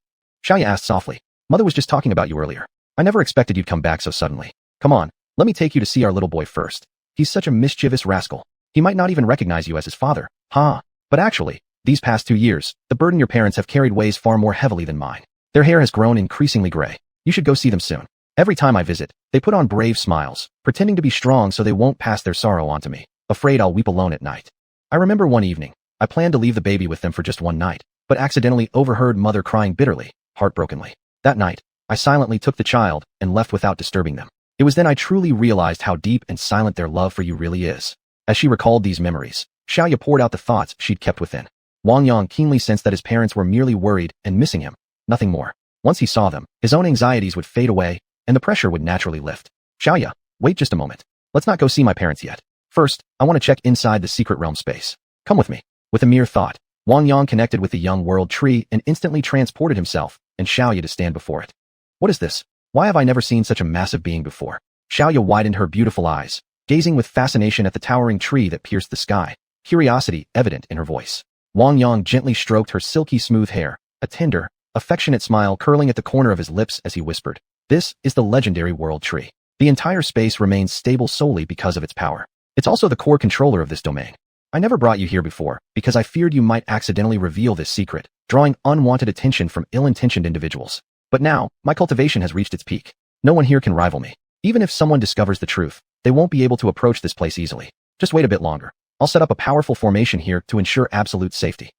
Xiaoya asked softly. Mother was just talking about you earlier. I never expected you'd come back so suddenly. Come on, let me take you to see our little boy first. He's such a mischievous rascal. He might not even recognize you as his father. Ha! But actually, these past 2 years, the burden your parents have carried weighs far more heavily than mine. Their hair has grown increasingly gray. You should go see them soon. Every time I visit, they put on brave smiles, pretending to be strong so they won't pass their sorrow on to me, afraid I'll weep alone at night. I remember one evening, I planned to leave the baby with them for just one night, but accidentally overheard mother crying bitterly, heartbrokenly. That night, I silently took the child and left without disturbing them. It was then I truly realized how deep and silent their love for you really is. As she recalled these memories, Xiaoya poured out the thoughts she'd kept within. Wang Yang keenly sensed that his parents were merely worried and missing him, nothing more. Once he saw them, his own anxieties would fade away, and the pressure would naturally lift. Xiaoya, wait just a moment. Let's not go see my parents yet. First, I want to check inside the secret realm space. Come with me. With a mere thought, Wang Yang connected with the young world tree and instantly transported himself and Xiaoya to stand before it. What is this? Why have I never seen such a massive being before? Xiaoya widened her beautiful eyes, gazing with fascination at the towering tree that pierced the sky, curiosity evident in her voice. Wang Yang gently stroked her silky smooth hair, a tender, affectionate smile curling at the corner of his lips as he whispered, "This is the legendary world tree. The entire space remains stable solely because of its power. It's also the core controller of this domain. I never brought you here before because I feared you might accidentally reveal this secret, drawing unwanted attention from ill-intentioned individuals. But now, my cultivation has reached its peak. No one here can rival me. Even if someone discovers the truth, they won't be able to approach this place easily. Just wait a bit longer. I'll set up a powerful formation here to ensure absolute safety."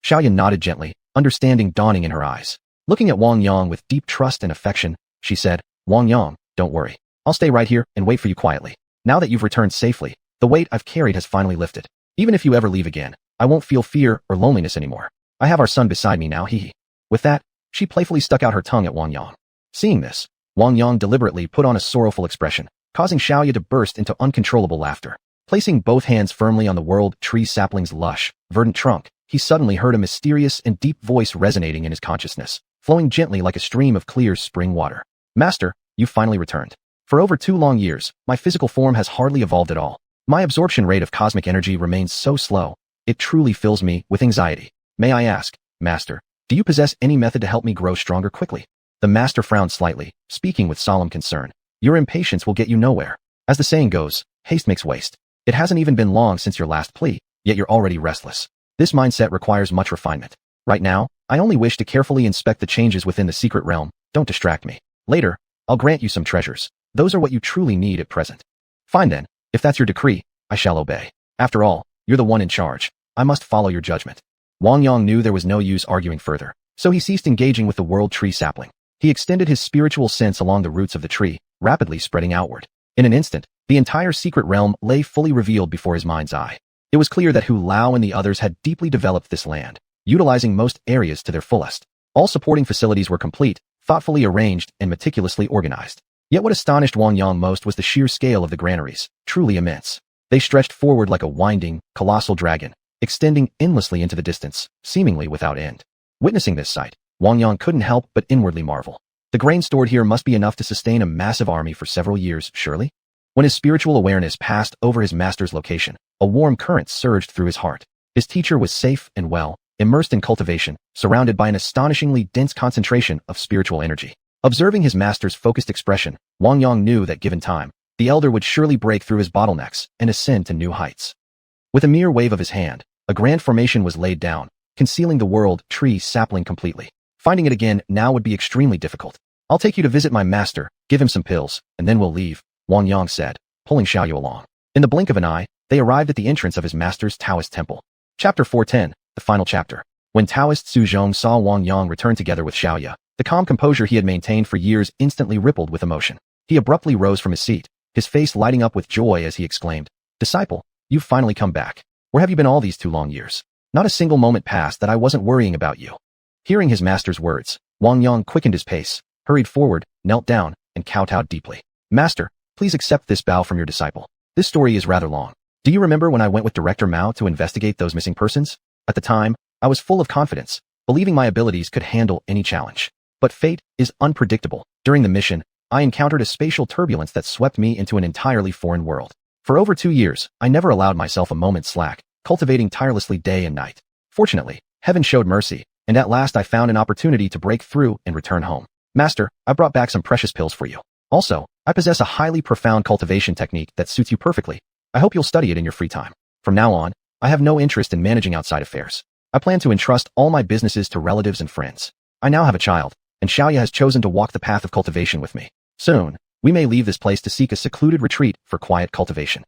Xiaoya nodded gently, understanding dawning in her eyes. Looking at Wang Yang with deep trust and affection, she said, "Wang Yang, don't worry. I'll stay right here and wait for you quietly. Now that you've returned safely, the weight I've carried has finally lifted. Even if you ever leave again, I won't feel fear or loneliness anymore. I have our son beside me now, hee." With that, she playfully stuck out her tongue at Wang Yang. Seeing this, Wang Yang deliberately put on a sorrowful expression, causing Xiaoya to burst into uncontrollable laughter. Placing both hands firmly on the world tree sapling's lush, verdant trunk, he suddenly heard a mysterious and deep voice resonating in his consciousness, flowing gently like a stream of clear spring water. "Master, you finally returned. For over 2 long years, my physical form has hardly evolved at all. My absorption rate of cosmic energy remains so slow, it truly fills me with anxiety. May I ask, Master, do you possess any method to help me grow stronger quickly?" The master frowned slightly, speaking with solemn concern. "Your impatience will get you nowhere. As the saying goes, haste makes waste. It hasn't even been long since your last plea, yet you're already restless. This mindset requires much refinement. Right now, I only wish to carefully inspect the changes within the secret realm. Don't distract me. Later, I'll grant you some treasures. Those are what you truly need at present." "Fine then. If that's your decree, I shall obey. After all, you're the one in charge. I must follow your judgment." Wang Yang knew there was no use arguing further, so he ceased engaging with the world tree sapling. He extended his spiritual sense along the roots of the tree, rapidly spreading outward. In an instant, the entire secret realm lay fully revealed before his mind's eye. It was clear that Hu Lao and the others had deeply developed this land, utilizing most areas to their fullest. All supporting facilities were complete, thoughtfully arranged, and meticulously organized. Yet what astonished Wang Yang most was the sheer scale of the granaries, truly immense. They stretched forward like a winding, colossal dragon, extending endlessly into the distance, seemingly without end. Witnessing this sight, Wang Yang couldn't help but inwardly marvel. The grain stored here must be enough to sustain a massive army for several years, surely? When his spiritual awareness passed over his master's location, a warm current surged through his heart. His teacher was safe and well, immersed in cultivation, surrounded by an astonishingly dense concentration of spiritual energy. Observing his master's focused expression, Wang Yang knew that given time, the elder would surely break through his bottlenecks and ascend to new heights. With a mere wave of his hand, a grand formation was laid down, concealing the world tree sapling completely. Finding it again now would be extremely difficult. "I'll take you to visit my master, give him some pills, and then we'll leave," Wang Yang said, pulling Xiaoya along. In the blink of an eye, they arrived at the entrance of his master's Taoist temple. Chapter 410, the final chapter. When Taoist Xuzhong saw Wang Yang return together with Xiaoya, the calm composure he had maintained for years instantly rippled with emotion. He abruptly rose from his seat, his face lighting up with joy as he exclaimed, "Disciple, you've finally come back. Where have you been all these 2 long years? Not a single moment passed that I wasn't worrying about you." Hearing his master's words, Wang Yang quickened his pace, hurried forward, knelt down, and kowtowed deeply. "Master, please accept this bow from your disciple. This story is rather long. Do you remember when I went with Director Mao to investigate those missing persons? At the time, I was full of confidence, believing my abilities could handle any challenge. But fate is unpredictable. During the mission, I encountered a spatial turbulence that swept me into an entirely foreign world. For over 2 years, I never allowed myself a moment's slack, cultivating tirelessly day and night. Fortunately, heaven showed mercy, and at last I found an opportunity to break through and return home. Master, I brought back some precious pills for you. Also, I possess a highly profound cultivation technique that suits you perfectly. I hope you'll study it in your free time. From now on, I have no interest in managing outside affairs. I plan to entrust all my businesses to relatives and friends. I now have a child, and Xiaoya has chosen to walk the path of cultivation with me. Soon, we may leave this place to seek a secluded retreat for quiet cultivation."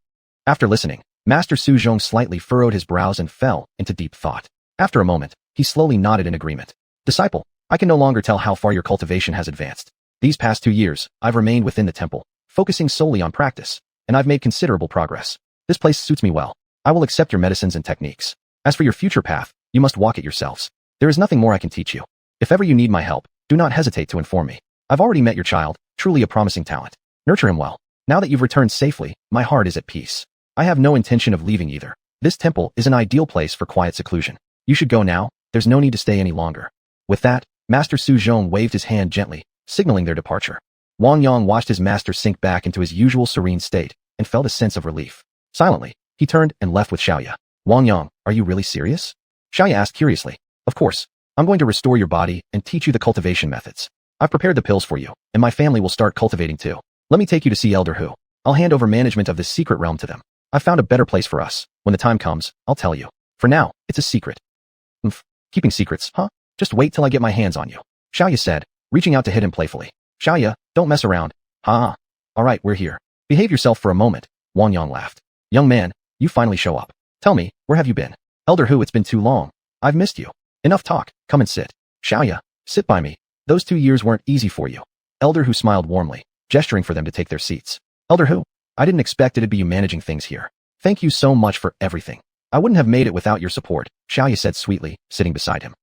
After listening, Master Xuzhong slightly furrowed his brows and fell into deep thought. After a moment, he slowly nodded in agreement. "Disciple, I can no longer tell how far your cultivation has advanced. These past 2 years, I've remained within the temple, focusing solely on practice, and I've made considerable progress. This place suits me well. I will accept your medicines and techniques. As for your future path, you must walk it yourselves. There is nothing more I can teach you. If ever you need my help, do not hesitate to inform me. I've already met your child, truly a promising talent. Nurture him well. Now that you've returned safely, my heart is at peace. I have no intention of leaving either. This temple is an ideal place for quiet seclusion. You should go now. There's no need to stay any longer. With that, Master Xiuxian waved his hand gently, signaling their departure. Wang Yang watched his master sink back into his usual serene state and felt a sense of relief. Silently, he turned and left with Xiaoya. Wang Yang, are you really serious? Xiaoya asked curiously. Of course. I'm going to restore your body and teach you the cultivation methods. I've prepared the pills for you, and my family will start cultivating too. Let me take you to see Elder Hu. I'll hand over management of this secret realm to them. I've found a better place for us. When the time comes, I'll tell you. For now, it's a secret. Keeping secrets, huh? Just wait till I get my hands on you. Xiaoya said, reaching out to hit him playfully. Xiaoya, don't mess around. Ha. Alright, we're here. Behave yourself for a moment. Wang Yang laughed. Young man, you finally show up. Tell me, where have you been? Elder Hu, it's been too long. I've missed you. Enough talk, come and sit. Xiaoya, sit by me. Those 2 years weren't easy for you. Elder Hu smiled warmly, gesturing for them to take their seats. Elder Hu, I didn't expect it'd be you managing things here. Thank you so much for everything. I wouldn't have made it without your support, Xiaoya said sweetly, sitting beside him.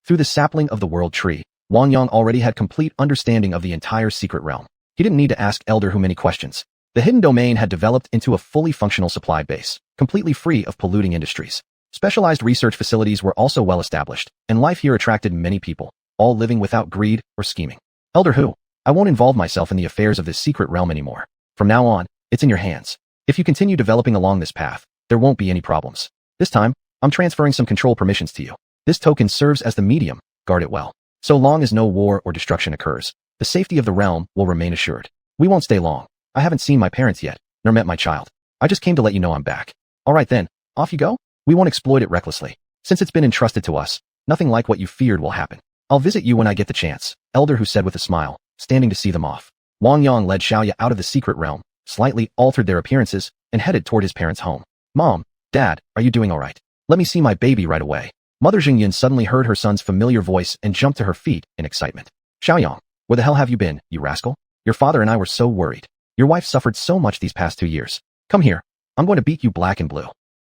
Through the sapling of the world tree, Wang Yang already had complete understanding of the entire secret realm. He didn't need to ask Elder Hu many questions. The hidden domain had developed into a fully functional supply base, completely free of polluting industries. Specialized research facilities were also well established, and life here attracted many people, all living without greed or scheming. Elder Hu, I won't involve myself in the affairs of this secret realm anymore. From now on, it's in your hands. If you continue developing along this path, there won't be any problems. This time, I'm transferring some control permissions to you. This token serves as the medium, guard it well. So long as no war or destruction occurs, the safety of the realm will remain assured. We won't stay long. I haven't seen my parents yet, nor met my child. I just came to let you know I'm back. Alright then, off you go? We won't exploit it recklessly. Since it's been entrusted to us, nothing like what you feared will happen. I'll visit you when I get the chance, Elder Hu said with a smile, standing to see them off. Wang Yang led Xiaoya out of the secret realm, slightly altered their appearances, and headed toward his parents' home. Mom, Dad, are you doing alright? Let me see my baby right away. Mother Xiuxian suddenly heard her son's familiar voice and jumped to her feet in excitement. Xiaoyang, where the hell have you been, you rascal? Your father and I were so worried. Your wife suffered so much these past 2 years. Come here. I'm going to beat you black and blue.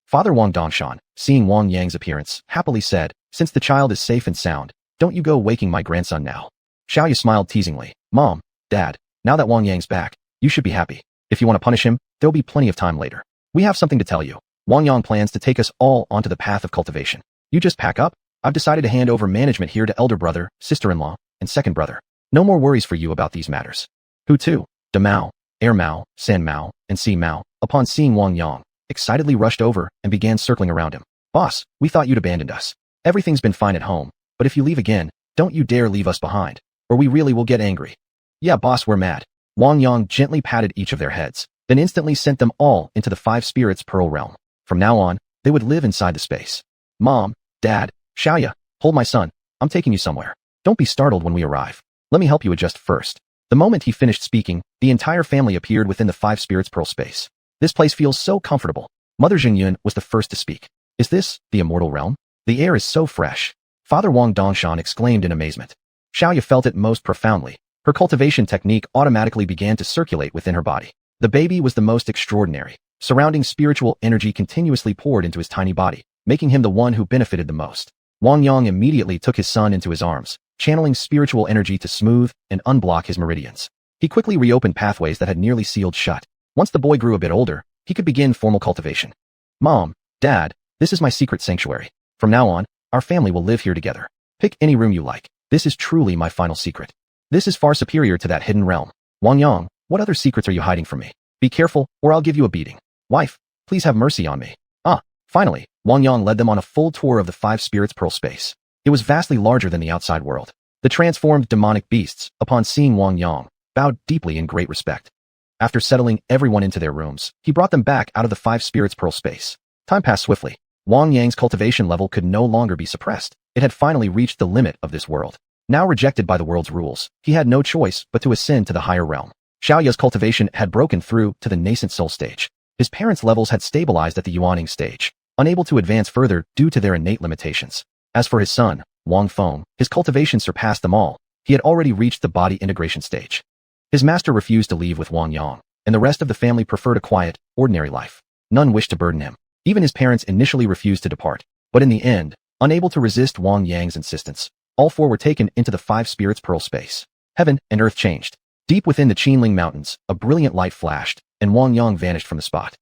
Father Wang Dongshan, seeing Wang Yang's appearance, happily said, since the child is safe and sound, don't you go waking my grandson now. Xiaoya smiled teasingly. Mom, Dad, now that Wang Yang's back, you should be happy. If you want to punish him, there'll be plenty of time later. We have something to tell you. Wang Yang plans to take us all onto the path of cultivation. You just pack up. I've decided to hand over management here to elder brother, sister-in-law, and second brother. No more worries for you about these matters. Hu Tu, De Mao, Air Mao, San Mao, and Si Mao, upon seeing Wang Yang, excitedly rushed over and began circling around him. Boss, we thought you'd abandoned us. Everything's been fine at home, but if you leave again, don't you dare leave us behind, or we really will get angry. Yeah, boss, we're mad. Wang Yang gently patted each of their heads, then instantly sent them all into the Five Spirits Pearl realm. From now on, they would live inside the space. Mom, Dad, Xiaoya, hold my son. I'm taking you somewhere. Don't be startled when we arrive. Let me help you adjust first. The moment he finished speaking, the entire family appeared within the Five Spirits Pearl space. This place feels so comfortable. Mother Xiuxian was the first to speak. Is this the immortal realm? The air is so fresh. Father Wang Dongshan exclaimed in amazement. Xiaoya felt it most profoundly. Her cultivation technique automatically began to circulate within her body. The baby was the most extraordinary. Surrounding spiritual energy continuously poured into his tiny body, making him the one who benefited the most. Wang Yang immediately took his son into his arms, channeling spiritual energy to smooth and unblock his meridians. He quickly reopened pathways that had nearly sealed shut. Once the boy grew a bit older, he could begin formal cultivation. Mom, Dad, this is my secret sanctuary. From now on, our family will live here together. Pick any room you like. This is truly my final secret. This is far superior to that hidden realm. Wang Yang, what other secrets are you hiding from me? Be careful, or I'll give you a beating. Wife, please have mercy on me. Finally, Wang Yang led them on a full tour of the Five Spirits Pearl space. It was vastly larger than the outside world. The transformed demonic beasts, upon seeing Wang Yang, bowed deeply in great respect. After settling everyone into their rooms, he brought them back out of the Five Spirits Pearl space. Time passed swiftly. Wang Yang's cultivation level could no longer be suppressed. It had finally reached the limit of this world. Now rejected by the world's rules, he had no choice but to ascend to the higher realm. Xiaoya's cultivation had broken through to the nascent soul stage. His parents' levels had stabilized at the yuaning stage, unable to advance further due to their innate limitations. As for his son, Wang Feng, his cultivation surpassed them all. He had already reached the body integration stage. His master refused to leave with Wang Yang, and the rest of the family preferred a quiet, ordinary life. None wished to burden him. Even his parents initially refused to depart, but in the end, unable to resist Wang Yang's insistence, all four were taken into the Five Spirits Pearl space. Heaven and earth changed. Deep within the Qinling Mountains, a brilliant light flashed, and Wang Yang vanished from the spot.